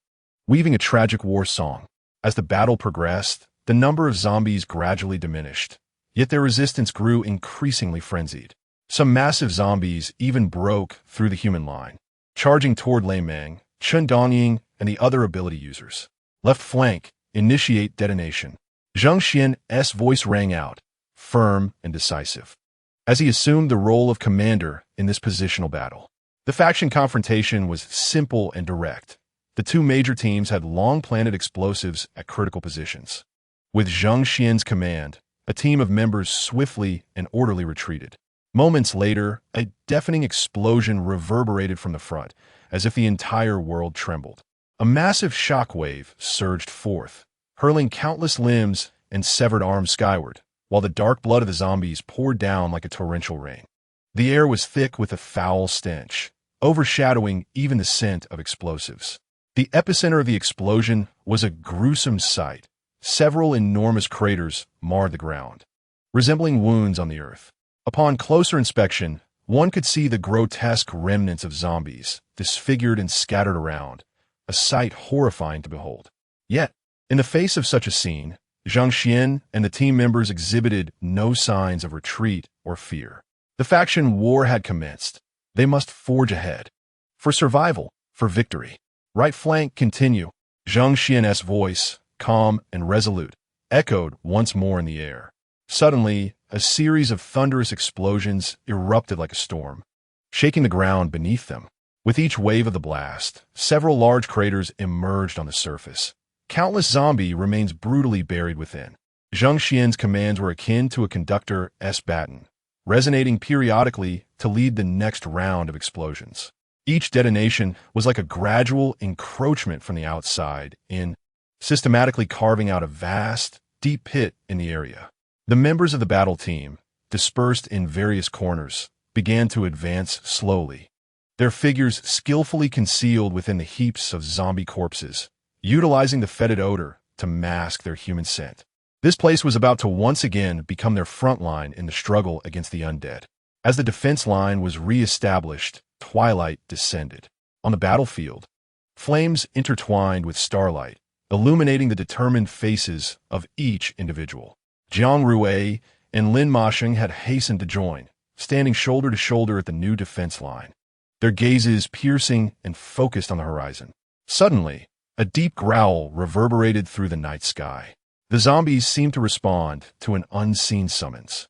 weaving a tragic war song. As the battle progressed, the number of zombies gradually diminished, yet their resistance grew increasingly frenzied. Some massive zombies even broke through the human line, charging toward Lei Meng, Chun Dongying, and the other ability users. Left flank, initiate detonation. Zhang Xian's voice rang out, firm and decisive, as he assumed the role of commander in this positional battle. The faction confrontation was simple and direct. The two major teams had long planted explosives at critical positions. With Zhang Xian's command, a team of members swiftly and orderly retreated. Moments later, a deafening explosion reverberated from the front, as if the entire world trembled. A massive shockwave surged forth, hurling countless limbs and severed arms skyward, while the dark blood of the zombies poured down like a torrential rain. The air was thick with a foul stench, overshadowing even the scent of explosives. The epicenter of the explosion was a gruesome sight. Several enormous craters marred the ground, resembling wounds on the earth. Upon closer inspection, one could see the grotesque remnants of zombies, disfigured and scattered around, a sight horrifying to behold. Yet, in the face of such a scene, Zhang Xian and the team members exhibited no signs of retreat or fear. The faction war had commenced. They must forge ahead. For survival, for victory. Right flank, continue. Zhang Xian's voice, calm and resolute, echoed once more in the air. Suddenly, a series of thunderous explosions erupted like a storm, shaking the ground beneath them. With each wave of the blast, several large craters emerged on the surface. Countless zombie remains brutally buried within. Zhang Xian's commands were akin to a conductor's baton, resonating periodically to lead the next round of explosions. Each detonation was like a gradual encroachment from the outside in, systematically carving out a vast, deep pit in the area. The members of the battle team, dispersed in various corners, began to advance slowly, their figures skillfully concealed within the heaps of zombie corpses, utilizing the fetid odor to mask their human scent. This place was about to once again become their front line in the struggle against the undead. As the defense line was re-established, twilight descended. On the battlefield, flames intertwined with starlight, illuminating the determined faces of each individual. Jiang Rui and Lin Masheng had hastened to join, standing shoulder to shoulder at the new defense line, their gazes piercing and focused on the horizon. Suddenly, a deep growl reverberated through the night sky. The zombies seemed to respond to an unseen summons,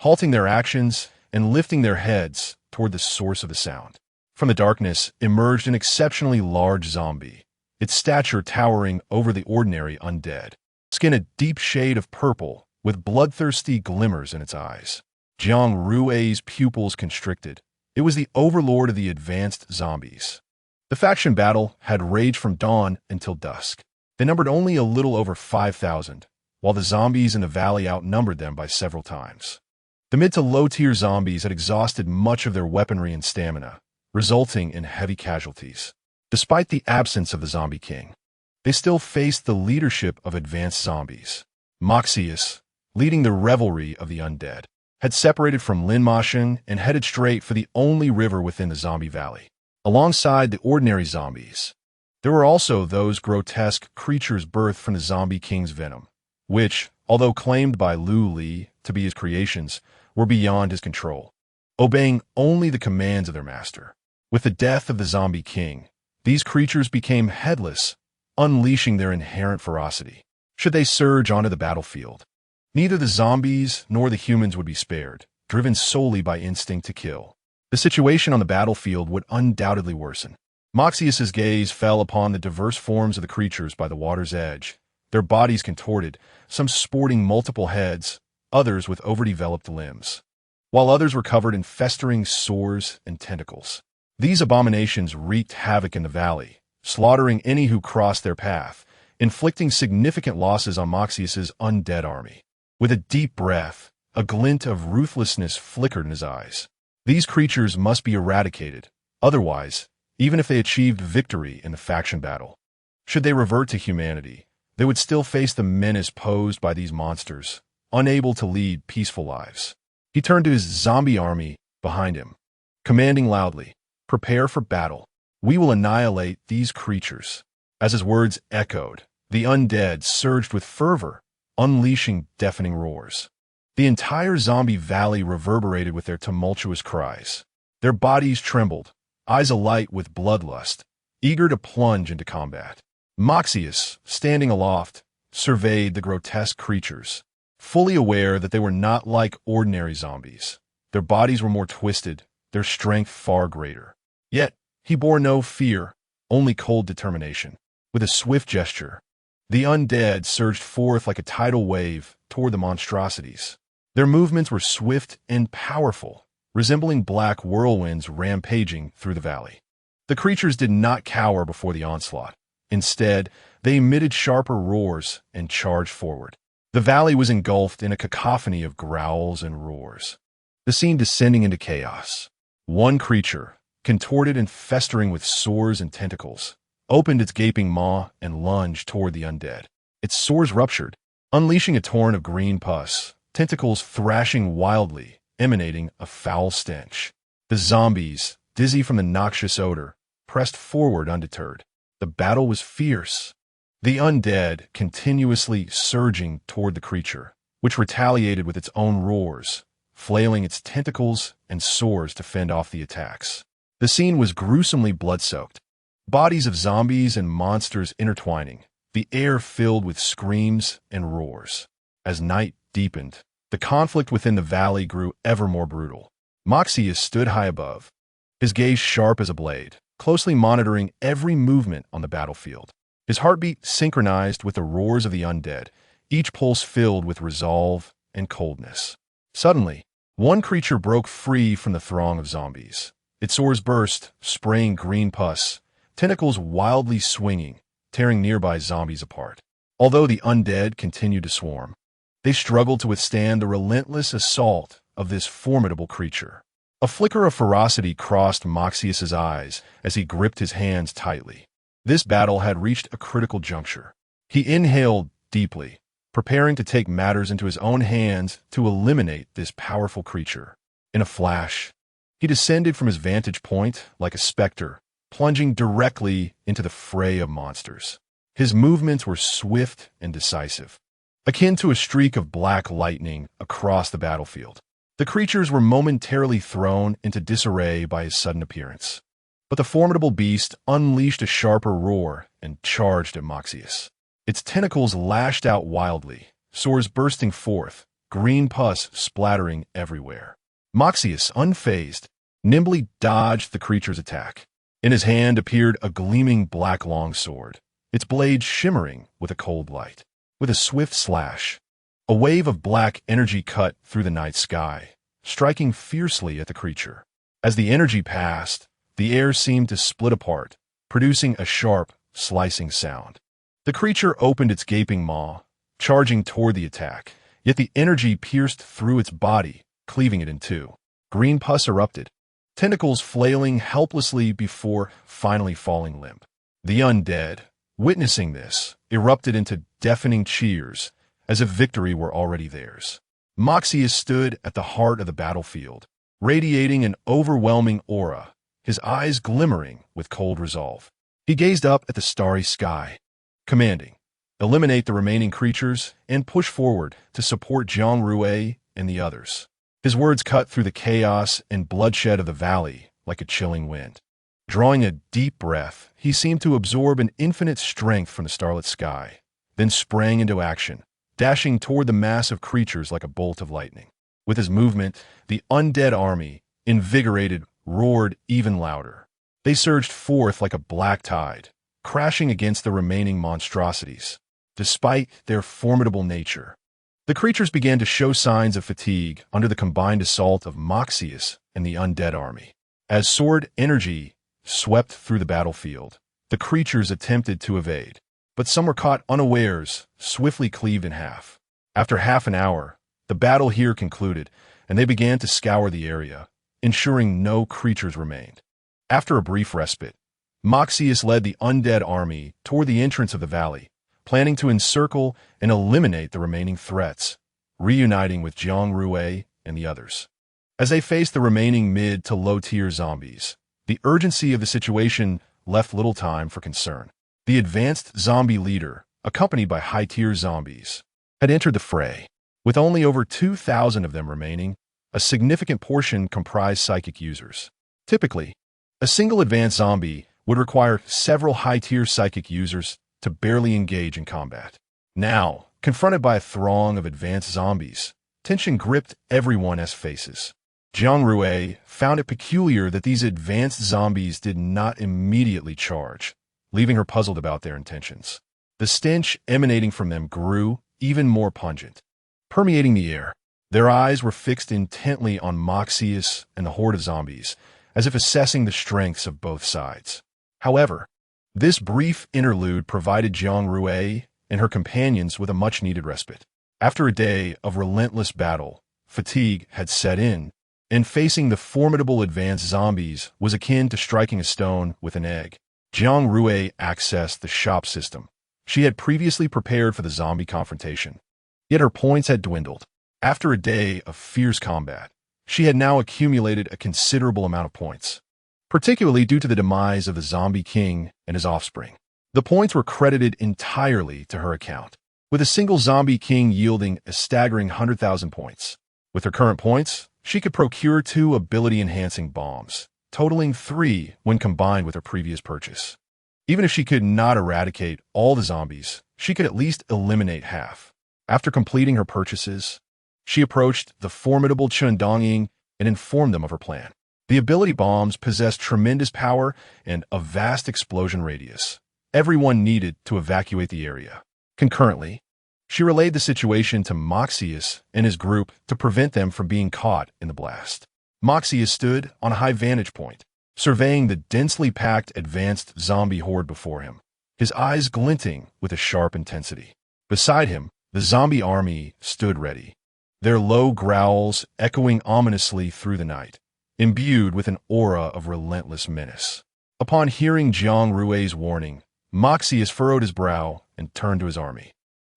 halting their actions and lifting their heads toward the source of the sound. From the darkness emerged an exceptionally large zombie, its stature towering over the ordinary undead, skin a deep shade of purple with bloodthirsty glimmers in its eyes. Jiang Rui's pupils constricted. It was the overlord of the advanced zombies. The faction battle had raged from dawn until dusk. They numbered only a little over 5,000, while the zombies in the valley outnumbered them by several times. The mid to low-tier zombies had exhausted much of their weaponry and stamina, resulting in heavy casualties. Despite the absence of the zombie king, they still faced the leadership of advanced zombies. Moxius, leading the revelry of the undead, had separated from Lin Masheng and headed straight for the only river within the zombie valley. Alongside the ordinary zombies, there were also those grotesque creatures birthed from the zombie king's venom, which, although claimed by Lu Li to be his creations, were beyond his control, obeying only the commands of their master. With the death of the zombie king, these creatures became headless, unleashing their inherent ferocity. Should they surge onto the battlefield, neither the zombies nor the humans would be spared, driven solely by instinct to kill. The situation on the battlefield would undoubtedly worsen. Moxius's gaze fell upon the diverse forms of the creatures by the water's edge, their bodies contorted, some sporting multiple heads, others with overdeveloped limbs, while others were covered in festering sores and tentacles. These abominations wreaked havoc in the valley, slaughtering any who crossed their path, inflicting significant losses on Moxius's undead army. With a deep breath, a glint of ruthlessness flickered in his eyes. These creatures must be eradicated, otherwise, even if they achieved victory in the faction battle, should they revert to humanity, they would still face the menace posed by these monsters, unable to lead peaceful lives. He turned to his zombie army behind him, commanding loudly, "Prepare for battle. We will annihilate these creatures." As his words echoed, the undead surged with fervor, unleashing deafening roars. The entire zombie valley reverberated with their tumultuous cries. Their bodies trembled, eyes alight with bloodlust, eager to plunge into combat. Moxius, standing aloft, surveyed the grotesque creatures, fully aware that they were not like ordinary zombies. Their bodies were more twisted, their strength far greater. Yet, he bore no fear, only cold determination. With a swift gesture, the undead surged forth like a tidal wave toward the monstrosities. Their movements were swift and powerful, resembling black whirlwinds rampaging through the valley. The creatures did not cower before the onslaught. Instead, they emitted sharper roars and charged forward. The valley was engulfed in a cacophony of growls and roars, the scene descending into chaos. One creature, contorted and festering with sores and tentacles, opened its gaping maw and lunged toward the undead. Its sores ruptured, unleashing a torrent of green pus, tentacles thrashing wildly, emanating a foul stench. The zombies, dizzy from the noxious odor, pressed forward undeterred. The battle was fierce, the undead continuously surging toward the creature, which retaliated with its own roars, flailing its tentacles and sores to fend off the attacks. The scene was gruesomely blood-soaked, bodies of zombies and monsters intertwining, the air filled with screams and roars. As night deepened, the conflict within the valley grew ever more brutal. Moxius stood high above, his gaze sharp as a blade, closely monitoring every movement on the battlefield. His heartbeat synchronized with the roars of the undead, each pulse filled with resolve and coldness. Suddenly, one creature broke free from the throng of zombies. Its sores burst, spraying green pus, tentacles wildly swinging, tearing nearby zombies apart. Although the undead continued to swarm, they struggled to withstand the relentless assault of this formidable creature. A flicker of ferocity crossed Moxius's eyes as he gripped his hands tightly. This battle had reached a critical juncture. He inhaled deeply, preparing to take matters into his own hands to eliminate this powerful creature. In a flash, he descended from his vantage point like a specter, plunging directly into the fray of monsters. His movements were swift and decisive, akin to a streak of black lightning across the battlefield. The creatures were momentarily thrown into disarray by his sudden appearance. But the formidable beast unleashed a sharper roar and charged at Moxius. Its tentacles lashed out wildly, sores bursting forth, green pus splattering everywhere. Moxius, unfazed, nimbly dodged the creature's attack. In his hand appeared a gleaming black longsword, its blade shimmering with a cold light. With a swift slash, a wave of black energy cut through the night sky, striking fiercely at the creature. As the energy passed, the air seemed to split apart, producing a sharp, slicing sound. The creature opened its gaping maw, charging toward the attack, yet the energy pierced through its body, cleaving it in two. Green pus erupted, tentacles flailing helplessly before finally falling limp. The undead, witnessing this, erupted into deafening cheers, as if victory were already theirs. Moxius stood at the heart of the battlefield, radiating an overwhelming aura, his eyes glimmering with cold resolve. He gazed up at the starry sky, commanding, eliminate the remaining creatures and push forward to support Jiang Rui and the others. His words cut through the chaos and bloodshed of the valley like a chilling wind. Drawing a deep breath, he seemed to absorb an infinite strength from the starlit sky, then sprang into action, dashing toward the mass of creatures like a bolt of lightning. With his movement, the undead army, invigorated, roared even louder. They surged forth like a black tide, crashing against the remaining monstrosities. Despite their formidable nature, the creatures began to show signs of fatigue under the combined assault of Moxius and the undead army. As sword energy swept through the battlefield, the creatures attempted to evade, but some were caught unawares, swiftly cleaved in half. After half an hour, the battle here concluded, and they began to scour the area, ensuring no creatures remained. After a brief respite, Moxius led the undead army toward the entrance of the valley, planning to encircle and eliminate the remaining threats, reuniting with Jiang Rui and the others. As they faced the remaining mid to low-tier zombies, the urgency of the situation left little time for concern. The advanced zombie leader, accompanied by high-tier zombies, had entered the fray. With only over 2,000 of them remaining, a significant portion comprised psychic users. Typically, a single advanced zombie would require several high-tier psychic users to barely engage in combat. Now, confronted by a throng of advanced zombies, tension gripped everyone's faces. Jiang Rui found it peculiar that these advanced zombies did not immediately charge, leaving her puzzled about their intentions. The stench emanating from them grew even more pungent, permeating the air. Their eyes were fixed intently on Moxius and the horde of zombies, as if assessing the strengths of both sides. However, this brief interlude provided Jiang Rui and her companions with a much-needed respite. After a day of relentless battle, fatigue had set in, and facing the formidable advanced zombies was akin to striking a stone with an egg. Jiang Rui accessed the shop system. She had previously prepared for the zombie confrontation, yet her points had dwindled. After a day of fierce combat, she had now accumulated a considerable amount of points, particularly due to the demise of the zombie king and his offspring. The points were credited entirely to her account, with a single zombie king yielding a staggering 100,000 points. With her current points, she could procure 2 ability-enhancing bombs, totaling 3 when combined with her previous purchase. Even if she could not eradicate all the zombies, she could at least eliminate half. After completing her purchases, she approached the formidable Chen Dongying and informed them of her plan. The ability bombs possessed tremendous power and a vast explosion radius. Everyone needed to evacuate the area. Concurrently, she relayed the situation to Moxius and his group to prevent them from being caught in the blast. Moxius stood on a high vantage point, surveying the densely packed advanced zombie horde before him, his eyes glinting with a sharp intensity. Beside him, the zombie army stood ready, their low growls echoing ominously through the night, imbued with an aura of relentless menace. Upon hearing Jiang Rui's warning, Moxius furrowed his brow and turned to his army,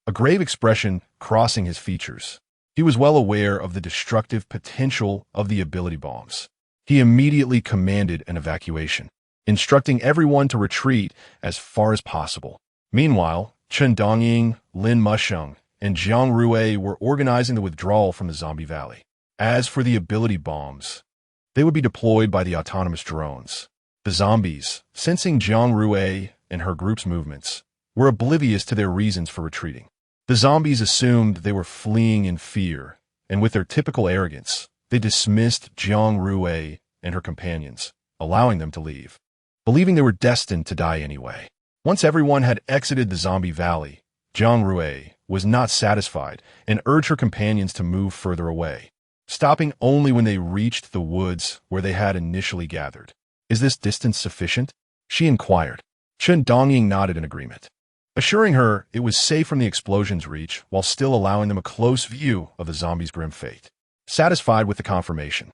a grave expression crossing his features. He was well aware of the destructive potential of the ability bombs. He immediately commanded an evacuation, instructing everyone to retreat as far as possible. Meanwhile, Chen Dongying, Lin Musheng, and Jiang Rui were organizing the withdrawal from the zombie valley. As for the ability bombs, they would be deployed by the autonomous drones. The zombies, sensing Jiang Rui and her group's movements, were oblivious to their reasons for retreating. The zombies assumed they were fleeing in fear, and with their typical arrogance, they dismissed Jiang Rui and her companions, allowing them to leave, believing they were destined to die anyway. Once everyone had exited the zombie valley, Jiang Rui was not satisfied and urged her companions to move further away, stopping only when they reached the woods where they had initially gathered. "Is this distance sufficient?" she inquired. Chen Dongying nodded in agreement, assuring her it was safe from the explosion's reach while still allowing them a close view of the zombies' grim fate. Satisfied with the confirmation,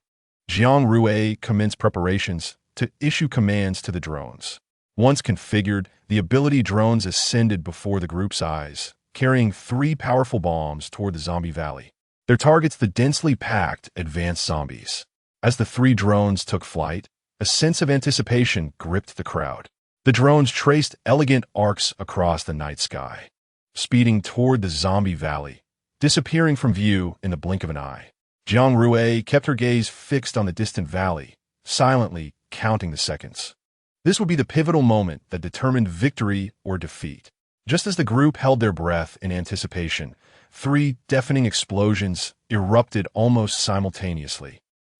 Jiang Rui commenced preparations to issue commands to the drones. Once configured, the ability drones ascended before the group's eyes, carrying 3 powerful bombs toward the zombie valley. Their targets the densely packed advanced zombies. As the 3 drones took flight, a sense of anticipation gripped the crowd. The drones traced elegant arcs across the night sky, speeding toward the zombie valley, disappearing from view in the blink of an eye. Jiang Rui kept her gaze fixed on the distant valley, silently counting the seconds. This would be the pivotal moment that determined victory or defeat. Just as the group held their breath in anticipation, 3 deafening explosions erupted almost simultaneously.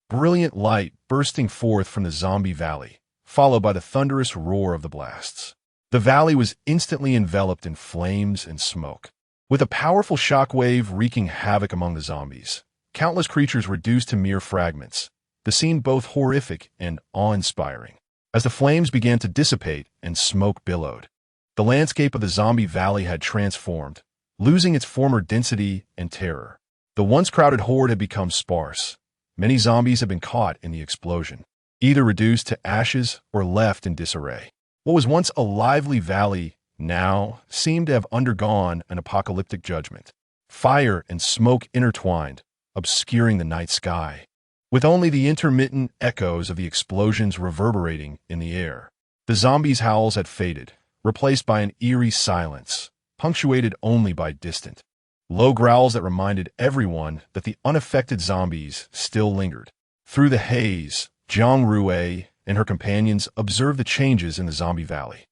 Brilliant light bursting forth from the zombie valley, followed by the thunderous roar of the blasts. The valley was instantly enveloped in flames and smoke, with a powerful shockwave wreaking havoc among the zombies. Countless creatures reduced to mere fragments, the scene both horrific and awe-inspiring. As the flames began to dissipate and smoke billowed, the landscape of the zombie valley had transformed, losing its former density and terror. The once crowded horde had become sparse. Many zombies had been caught in the explosion, either reduced to ashes or left in disarray. What was once a lively valley now seemed to have undergone an apocalyptic judgment. Fire and smoke intertwined, obscuring the night sky, with only the intermittent echoes of the explosions reverberating in the air. The zombies' howls had faded, replaced by an eerie silence, punctuated only by distant, low growls that reminded everyone that the unaffected zombies still lingered. Through the haze, Jiang Rui and her companions observed the changes in the zombie valley.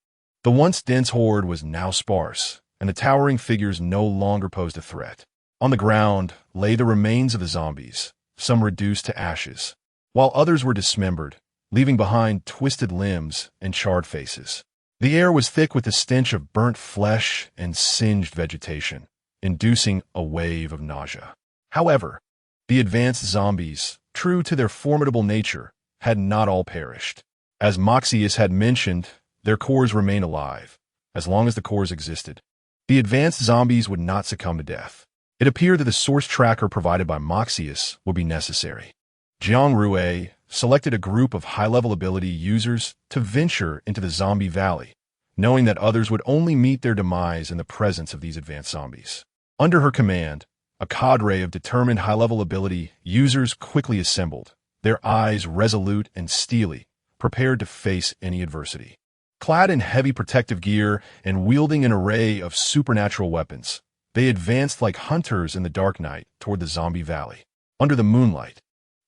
The once dense horde was now sparse, and the towering figures no longer posed a threat. On the ground lay the remains of the zombies, some reduced to ashes, while others were dismembered, leaving behind twisted limbs and charred faces. The air was thick with the stench of burnt flesh and singed vegetation, inducing a wave of nausea. However, the advanced zombies, true to their formidable nature, had not all perished. As Moxius had mentioned, their cores remained alive, as long as the cores existed. The advanced zombies would not succumb to death. It appeared that the source tracker provided by Moxius would be necessary. Jiang Rui selected a group of high-level ability users to venture into the zombie valley, knowing that others would only meet their demise in the presence of these advanced zombies. Under her command, a cadre of determined high-level ability users quickly assembled, their eyes resolute and steely, prepared to face any adversity. Clad in heavy protective gear and wielding an array of supernatural weapons, they advanced like hunters in the dark night toward the zombie valley. Under the moonlight,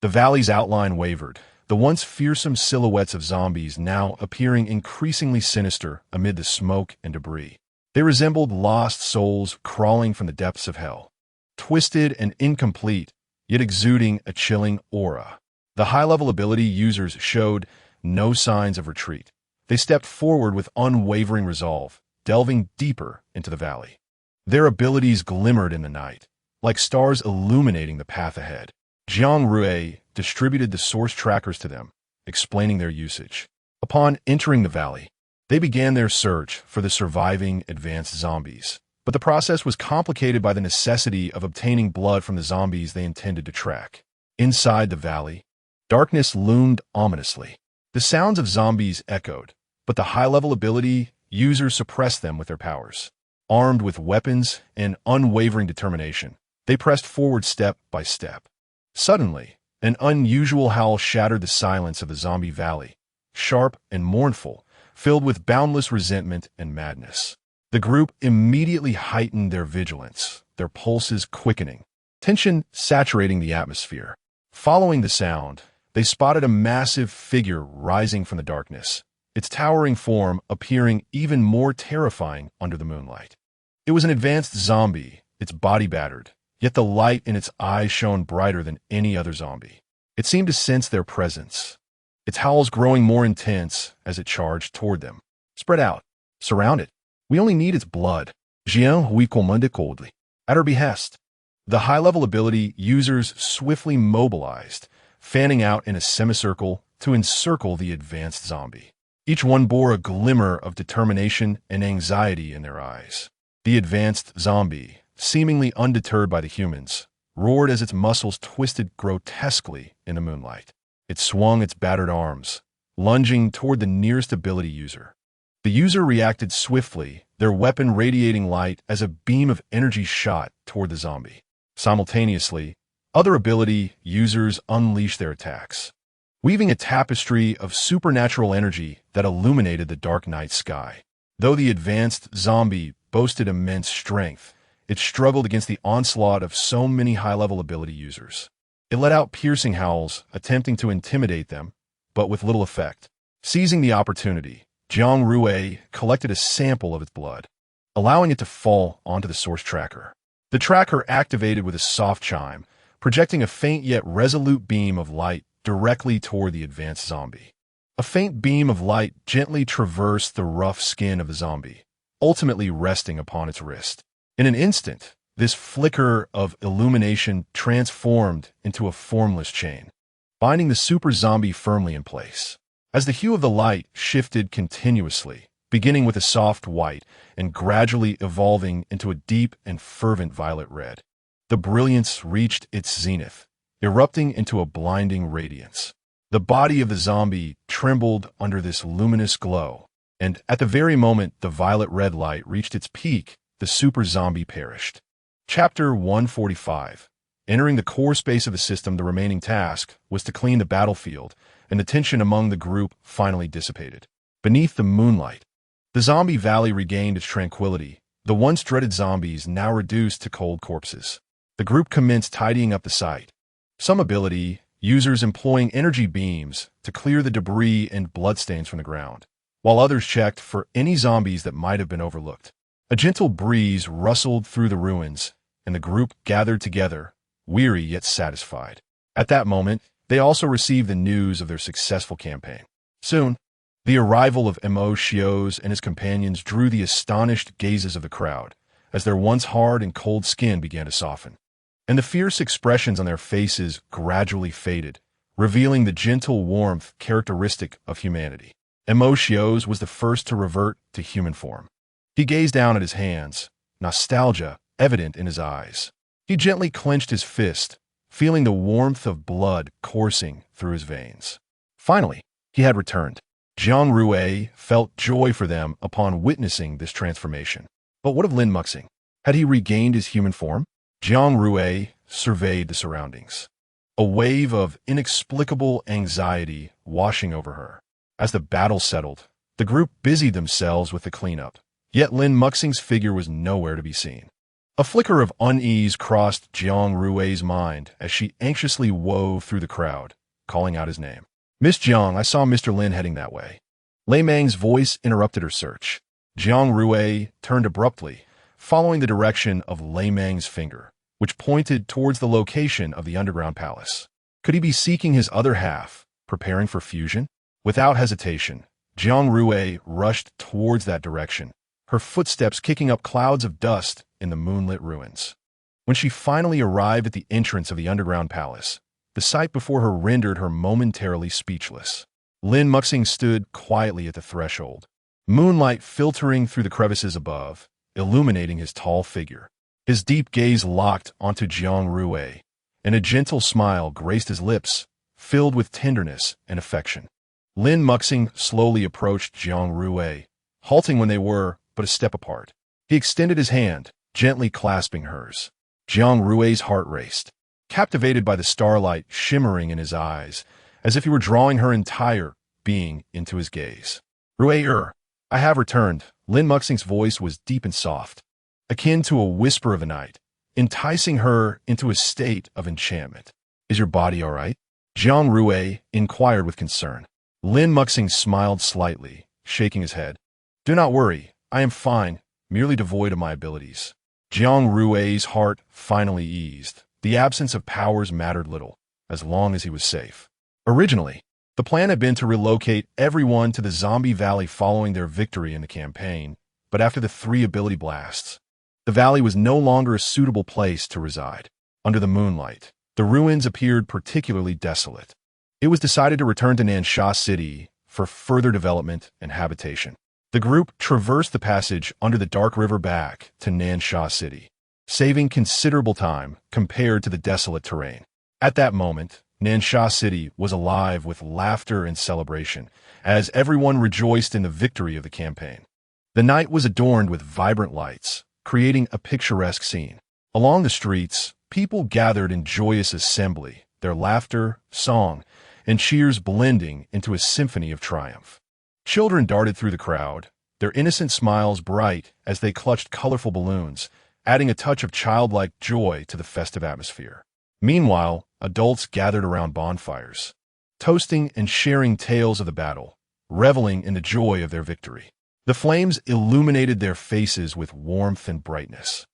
the valley's outline wavered, the once fearsome silhouettes of zombies now appearing increasingly sinister amid the smoke and debris. They resembled lost souls crawling from the depths of hell. Twisted and incomplete, yet exuding a chilling aura. The high-level ability users showed no signs of retreat. They stepped forward with unwavering resolve, delving deeper into the valley. Their abilities glimmered in the night, like stars illuminating the path ahead. Jiang Rui distributed the source trackers to them, explaining their usage. Upon entering the valley, they began their search for the surviving advanced zombies. But the process was complicated by the necessity of obtaining blood from the zombies they intended to track. Inside the valley, darkness loomed ominously. The sounds of zombies echoed, but the high-level ability users suppressed them with their powers. Armed with weapons and unwavering determination, they pressed forward step by step. Suddenly, an unusual howl shattered the silence of the zombie valley, sharp and mournful, filled with boundless resentment and madness. The group immediately heightened their vigilance, their pulses quickening, tension saturating the atmosphere. Following the sound, they spotted a massive figure rising from the darkness, its towering form appearing even more terrifying under the moonlight. It was an advanced zombie, its body battered, yet the light in its eyes shone brighter than any other zombie. It seemed to sense their presence, its howls growing more intense as it charged toward them. Spread out, surround it. We only need its blood. Jiang Rui commanded coldly. At her behest, the high-level ability users swiftly mobilized, fanning out in a semicircle to encircle the advanced zombie. Each one bore a glimmer of determination and anxiety in their eyes. The advanced zombie, seemingly undeterred by the humans, roared as its muscles twisted grotesquely in the moonlight. It swung its battered arms, lunging toward the nearest ability user. The user reacted swiftly, their weapon radiating light as a beam of energy shot toward the zombie. Simultaneously, other ability users unleashed their attacks, weaving a tapestry of supernatural energy that illuminated the dark night sky. Though the advanced zombie boasted immense strength, it struggled against the onslaught of so many high-level ability users. It let out piercing howls, attempting to intimidate them, but with little effect. Seizing the opportunity, Jiang Rui collected a sample of its blood, allowing it to fall onto the source tracker. The tracker activated with a soft chime, projecting a faint yet resolute beam of light directly toward the advanced zombie. A faint beam of light gently traversed the rough skin of the zombie, ultimately resting upon its wrist. In an instant, this flicker of illumination transformed into a formless chain, binding the super zombie firmly in place. As the hue of the light shifted continuously, beginning with a soft white and gradually evolving into a deep and fervent violet red, the brilliance reached its zenith, erupting into a blinding radiance. The body of the zombie trembled under this luminous glow, and at the very moment the violet-red light reached its peak, the super zombie perished. Chapter 145. Entering the core space of the system, the remaining task was to clean the battlefield, and the tension among the group finally dissipated. Beneath the moonlight, the zombie valley regained its tranquility, the once dreaded zombies now reduced to cold corpses. The group commenced tidying up the site, some ability users employing energy beams to clear the debris and bloodstains from the ground, while others checked for any zombies that might have been overlooked. A gentle breeze rustled through the ruins, and the group gathered together, weary yet satisfied. At that moment, They also received the news of their successful campaign. Soon, the arrival of Xios and his companions drew the astonished gazes of the crowd, as their once hard and cold skin began to soften. And the fierce expressions on their faces gradually faded, revealing the gentle warmth characteristic of humanity. Xios was the first to revert to human form. He gazed down at his hands, nostalgia evident in his eyes. He gently clenched his fist, feeling the warmth of blood coursing through his veins. Finally, he had returned. Jiang Rui felt joy for them upon witnessing this transformation. But what of Lin Muxing? Had he regained his human form? Jiang Rui surveyed the surroundings, a wave of inexplicable anxiety washing over her. As the battle settled, the group busied themselves with the cleanup, yet Lin Muxing's figure was nowhere to be seen. A flicker of unease crossed Jiang Rui's mind as she anxiously wove through the crowd, calling out his name. "Miss Jiang, I saw Mr. Lin heading that way." Lei Mang's voice interrupted her search. Jiang Rui turned abruptly, following the direction of Lei Mang's finger, which pointed towards the location of the underground palace. Could he be seeking his other half, preparing for fusion? Without hesitation, Jiang Rui rushed towards that direction, her footsteps kicking up clouds of dust in the moonlit ruins. When she finally arrived at the entrance of the underground palace, the sight before her rendered her momentarily speechless. Lin Muxing stood quietly at the threshold, moonlight filtering through the crevices above, illuminating his tall figure. His deep gaze locked onto Jiang Rui, and a gentle smile graced his lips, filled with tenderness and affection. Lin Muxing slowly approached Jiang Rui, halting when they were but a step apart. He extended his hand, gently clasping hers. Jiang Rui's heart raced, captivated by the starlight shimmering in his eyes, as if he were drawing her entire being into his gaze. "Rui, I have returned." Lin Muxing's voice was deep and soft, akin to a whisper of the night, enticing her into a state of enchantment. "Is your body all right?" Jiang Rui inquired with concern. Lin Muxing smiled slightly, shaking his head. "Do not worry, I am fine, merely devoid of my abilities." Jiang Rui's heart finally eased. The absence of powers mattered little, as long as he was safe. Originally, the plan had been to relocate everyone to the Zombie Valley following their victory in the campaign, but after the 3 ability blasts, the valley was no longer a suitable place to reside. Under the moonlight, the ruins appeared particularly desolate. It was decided to return to Nansha City for further development and habitation. The group traversed the passage under the dark river back to Nansha City, saving considerable time compared to the desolate terrain. At that moment, Nansha City was alive with laughter and celebration, as everyone rejoiced in the victory of the campaign. The night was adorned with vibrant lights, creating a picturesque scene. Along the streets, people gathered in joyous assembly, their laughter, song, and cheers blending into a symphony of triumph. Children darted through the crowd, their innocent smiles bright as they clutched colorful balloons, adding a touch of childlike joy to the festive atmosphere. Meanwhile, adults gathered around bonfires, toasting and sharing tales of the battle, reveling in the joy of their victory. The flames illuminated their faces with warmth and brightness,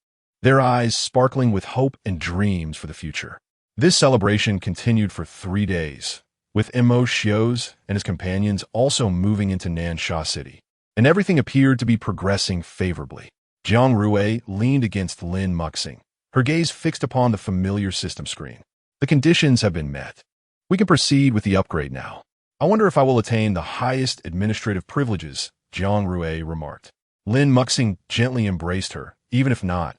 their eyes sparkling with hope and dreams for the future. This celebration continued for 3 days, with Xios and his companions also moving into Nansha City, and everything appeared to be progressing favorably. Jiang Rui leaned against Lin Muxing, her gaze fixed upon the familiar system screen. "The conditions have been met. We can proceed with the upgrade now. I wonder if I will attain the highest administrative privileges," Jiang Rui remarked. Lin Muxing gently embraced her. "Even if not,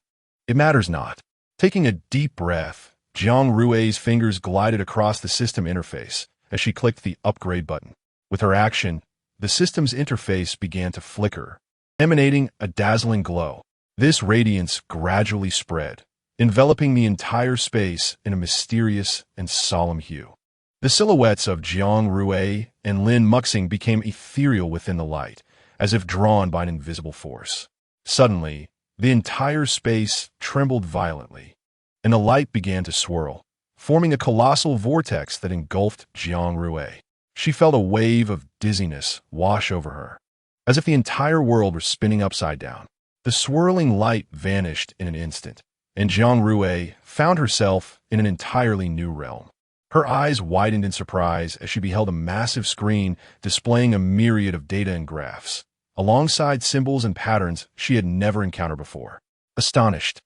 it matters not." Taking a deep breath, Jiang Rui's fingers glided across the system interface as she clicked the upgrade button. With her action, the system's interface began to flicker, emanating a dazzling glow. This radiance gradually spread, enveloping the entire space in a mysterious and solemn hue. The silhouettes of Jiang Rui and Lin Muxing became ethereal within the light, as if drawn by an invisible force. Suddenly, the entire space trembled violently, and the light began to swirl, forming a colossal vortex that engulfed Jiang Rui. She felt a wave of dizziness wash over her, as if the entire world were spinning upside down. The swirling light vanished in an instant, and Jiang Rui found herself in an entirely new realm. Her eyes widened in surprise as she beheld a massive screen displaying a myriad of data and graphs, alongside symbols and patterns she had never encountered before. Astonished,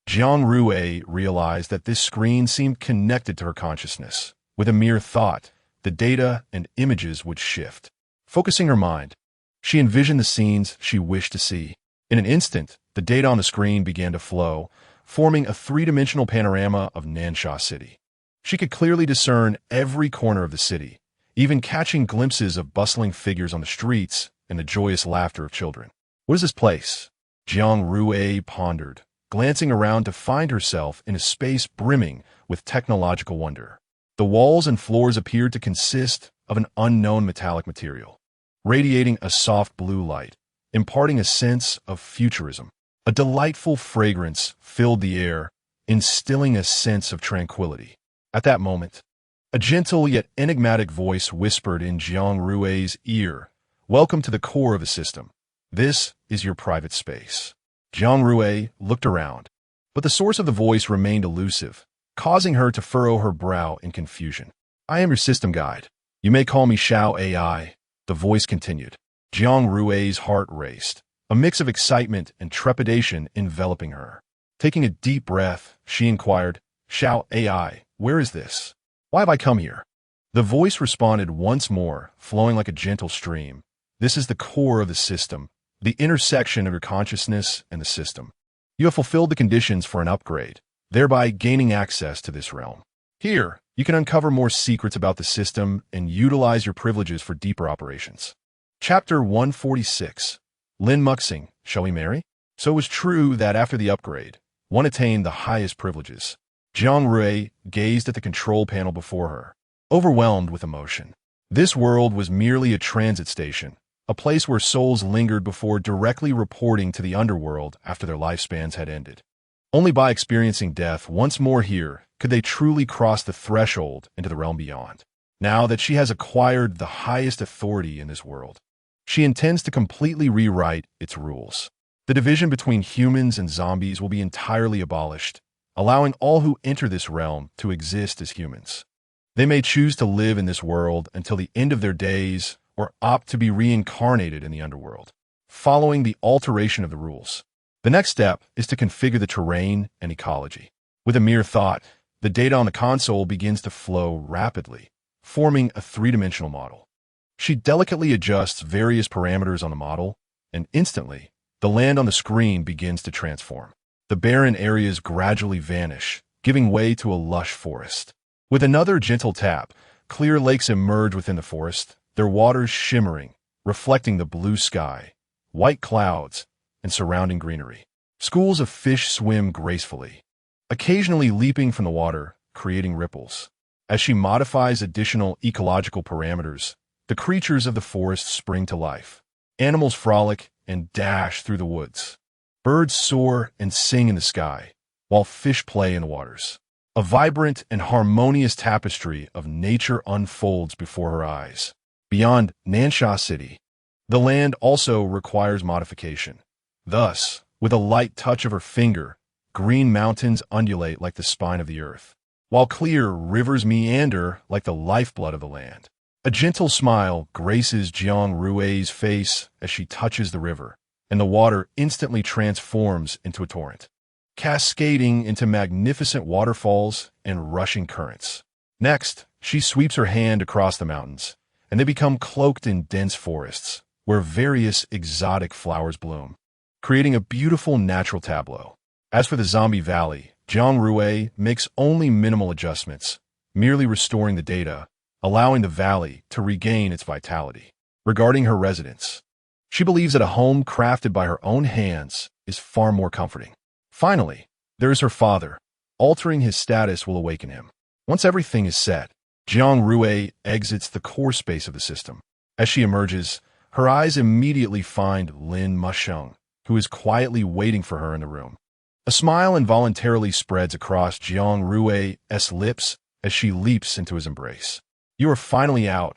Jiang Rui realized that this screen seemed connected to her consciousness. With a mere thought, the data and images would shift. Focusing her mind, she envisioned the scenes she wished to see. In an instant, the data on the screen began to flow, forming a three-dimensional panorama of Nansha City. She could clearly discern every corner of the city, even catching glimpses of bustling figures on the streets and the joyous laughter of children. What is this place? Jiang Rui pondered, glancing around to find herself in a space brimming with technological wonder. The walls and floors appeared to consist of an unknown metallic material, radiating a soft blue light, imparting a sense of futurism. A delightful fragrance filled the air, instilling a sense of tranquility. At that moment, a gentle yet enigmatic voice whispered in Jiang Rui's ear, "Welcome to the core of the system. This is your private space." Jiang Rui looked around, but the source of the voice remained elusive, causing her to furrow her brow in confusion. "I am your system guide. You may call me Xiao AI," the voice continued. Jiang Rui's heart raced, a mix of excitement and trepidation enveloping her. Taking a deep breath, she inquired, "Xiao AI, where is this? Why have I come here?" The voice responded once more, flowing like a gentle stream. "This is the core of the system, the intersection of your consciousness and the system. You have fulfilled the conditions for an upgrade, thereby gaining access to this realm. Here, you can uncover more secrets about the system and utilize your privileges for deeper operations." Chapter 146. Lin Muxing, shall we marry? So it was true that after the upgrade, one attained the highest privileges. Jiang Rui gazed at the control panel before her, overwhelmed with emotion. This world was merely a transit station, a place where souls lingered before directly reporting to the underworld after their lifespans had ended. Only by experiencing death once more here could they truly cross the threshold into the realm beyond. Now that she has acquired the highest authority in this world, she intends to completely rewrite its rules. The division between humans and zombies will be entirely abolished, allowing all who enter this realm to exist as humans. They may choose to live in this world until the end of their days or opt to be reincarnated in the underworld, following the alteration of the rules. The next step is to configure the terrain and ecology. With a mere thought, the data on the console begins to flow rapidly, forming a three-dimensional model. She delicately adjusts various parameters on the model, and instantly, the land on the screen begins to transform. The barren areas gradually vanish, giving way to a lush forest. With another gentle tap, clear lakes emerge within the forest, their waters shimmering, reflecting the blue sky, white clouds, and surrounding greenery. Schools of fish swim gracefully, occasionally leaping from the water, creating ripples. As she modifies additional ecological parameters, the creatures of the forest spring to life. Animals frolic and dash through the woods. Birds soar and sing in the sky, while fish play in the waters. A vibrant and harmonious tapestry of nature unfolds before her eyes. Beyond Nansha City, the land also requires modification. Thus, with a light touch of her finger, green mountains undulate like the spine of the earth, while clear rivers meander like the lifeblood of the land. A gentle smile graces Jiang Rui's face as she touches the river, and the water instantly transforms into a torrent, cascading into magnificent waterfalls and rushing currents. Next, she sweeps her hand across the mountains, and they become cloaked in dense forests, where various exotic flowers bloom, creating a beautiful natural tableau. As for the zombie valley, Jiang Rui makes only minimal adjustments, merely restoring the data, allowing the valley to regain its vitality. Regarding her residence, she believes that a home crafted by her own hands is far more comforting. Finally, there is her father. Altering his status will awaken him. Once everything is set, Jiang Rui exits the core space of the system. As she emerges, her eyes immediately find Lin Muxing, who is quietly waiting for her in the room. A smile involuntarily spreads across Jiang Rui's lips as she leaps into his embrace. "You are finally out."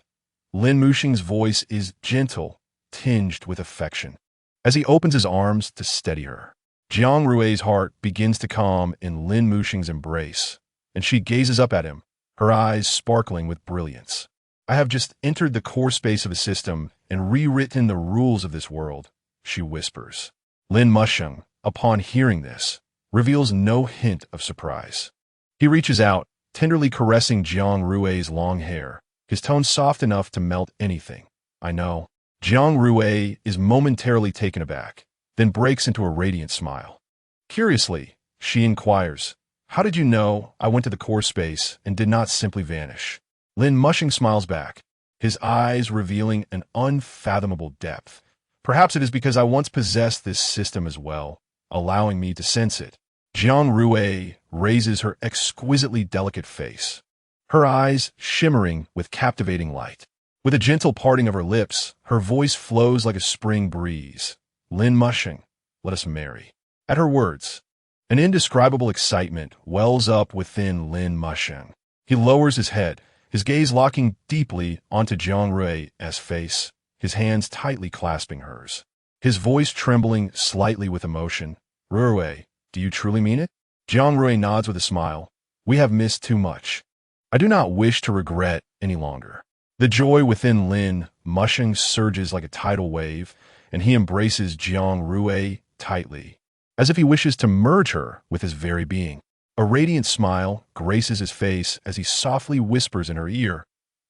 Lin Muxing's voice is gentle, tinged with affection. As he opens his arms to steady her, Jiang Rui's heart begins to calm in Lin Muxing's embrace, and she gazes up at him, her eyes sparkling with brilliance. I have just entered the core space of a system and rewritten the rules of this world, she whispers. Lin Musheng, upon hearing this, reveals no hint of surprise. He reaches out, tenderly caressing Jiang Rui's long hair, his tone soft enough to melt anything. I know. Jiang Rui is momentarily taken aback, then breaks into a radiant smile. Curiously, she inquires, how did you know I went to the core space and did not simply vanish? Lin Musheng smiles back, his eyes revealing an unfathomable depth. Perhaps it is because I once possessed this system as well, allowing me to sense it. Jiang Rui raises her exquisitely delicate face, her eyes shimmering with captivating light. With a gentle parting of her lips, her voice flows like a spring breeze. Lin Musheng, let us marry. At her words, an indescribable excitement wells up within Lin Musheng. He lowers his head, his gaze locking deeply onto Jiang Rui's face, his hands tightly clasping hers. His voice trembling slightly with emotion. Rui, do you truly mean it? Jiang Rui nods with a smile. We have missed too much. I do not wish to regret any longer. The joy within Lin Musheng surges like a tidal wave, and he embraces Jiang Rui tightly, as if he wishes to merge her with his very being. A radiant smile graces his face as he softly whispers in her ear,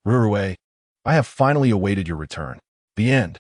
Rui, I have finally awaited your return. The end.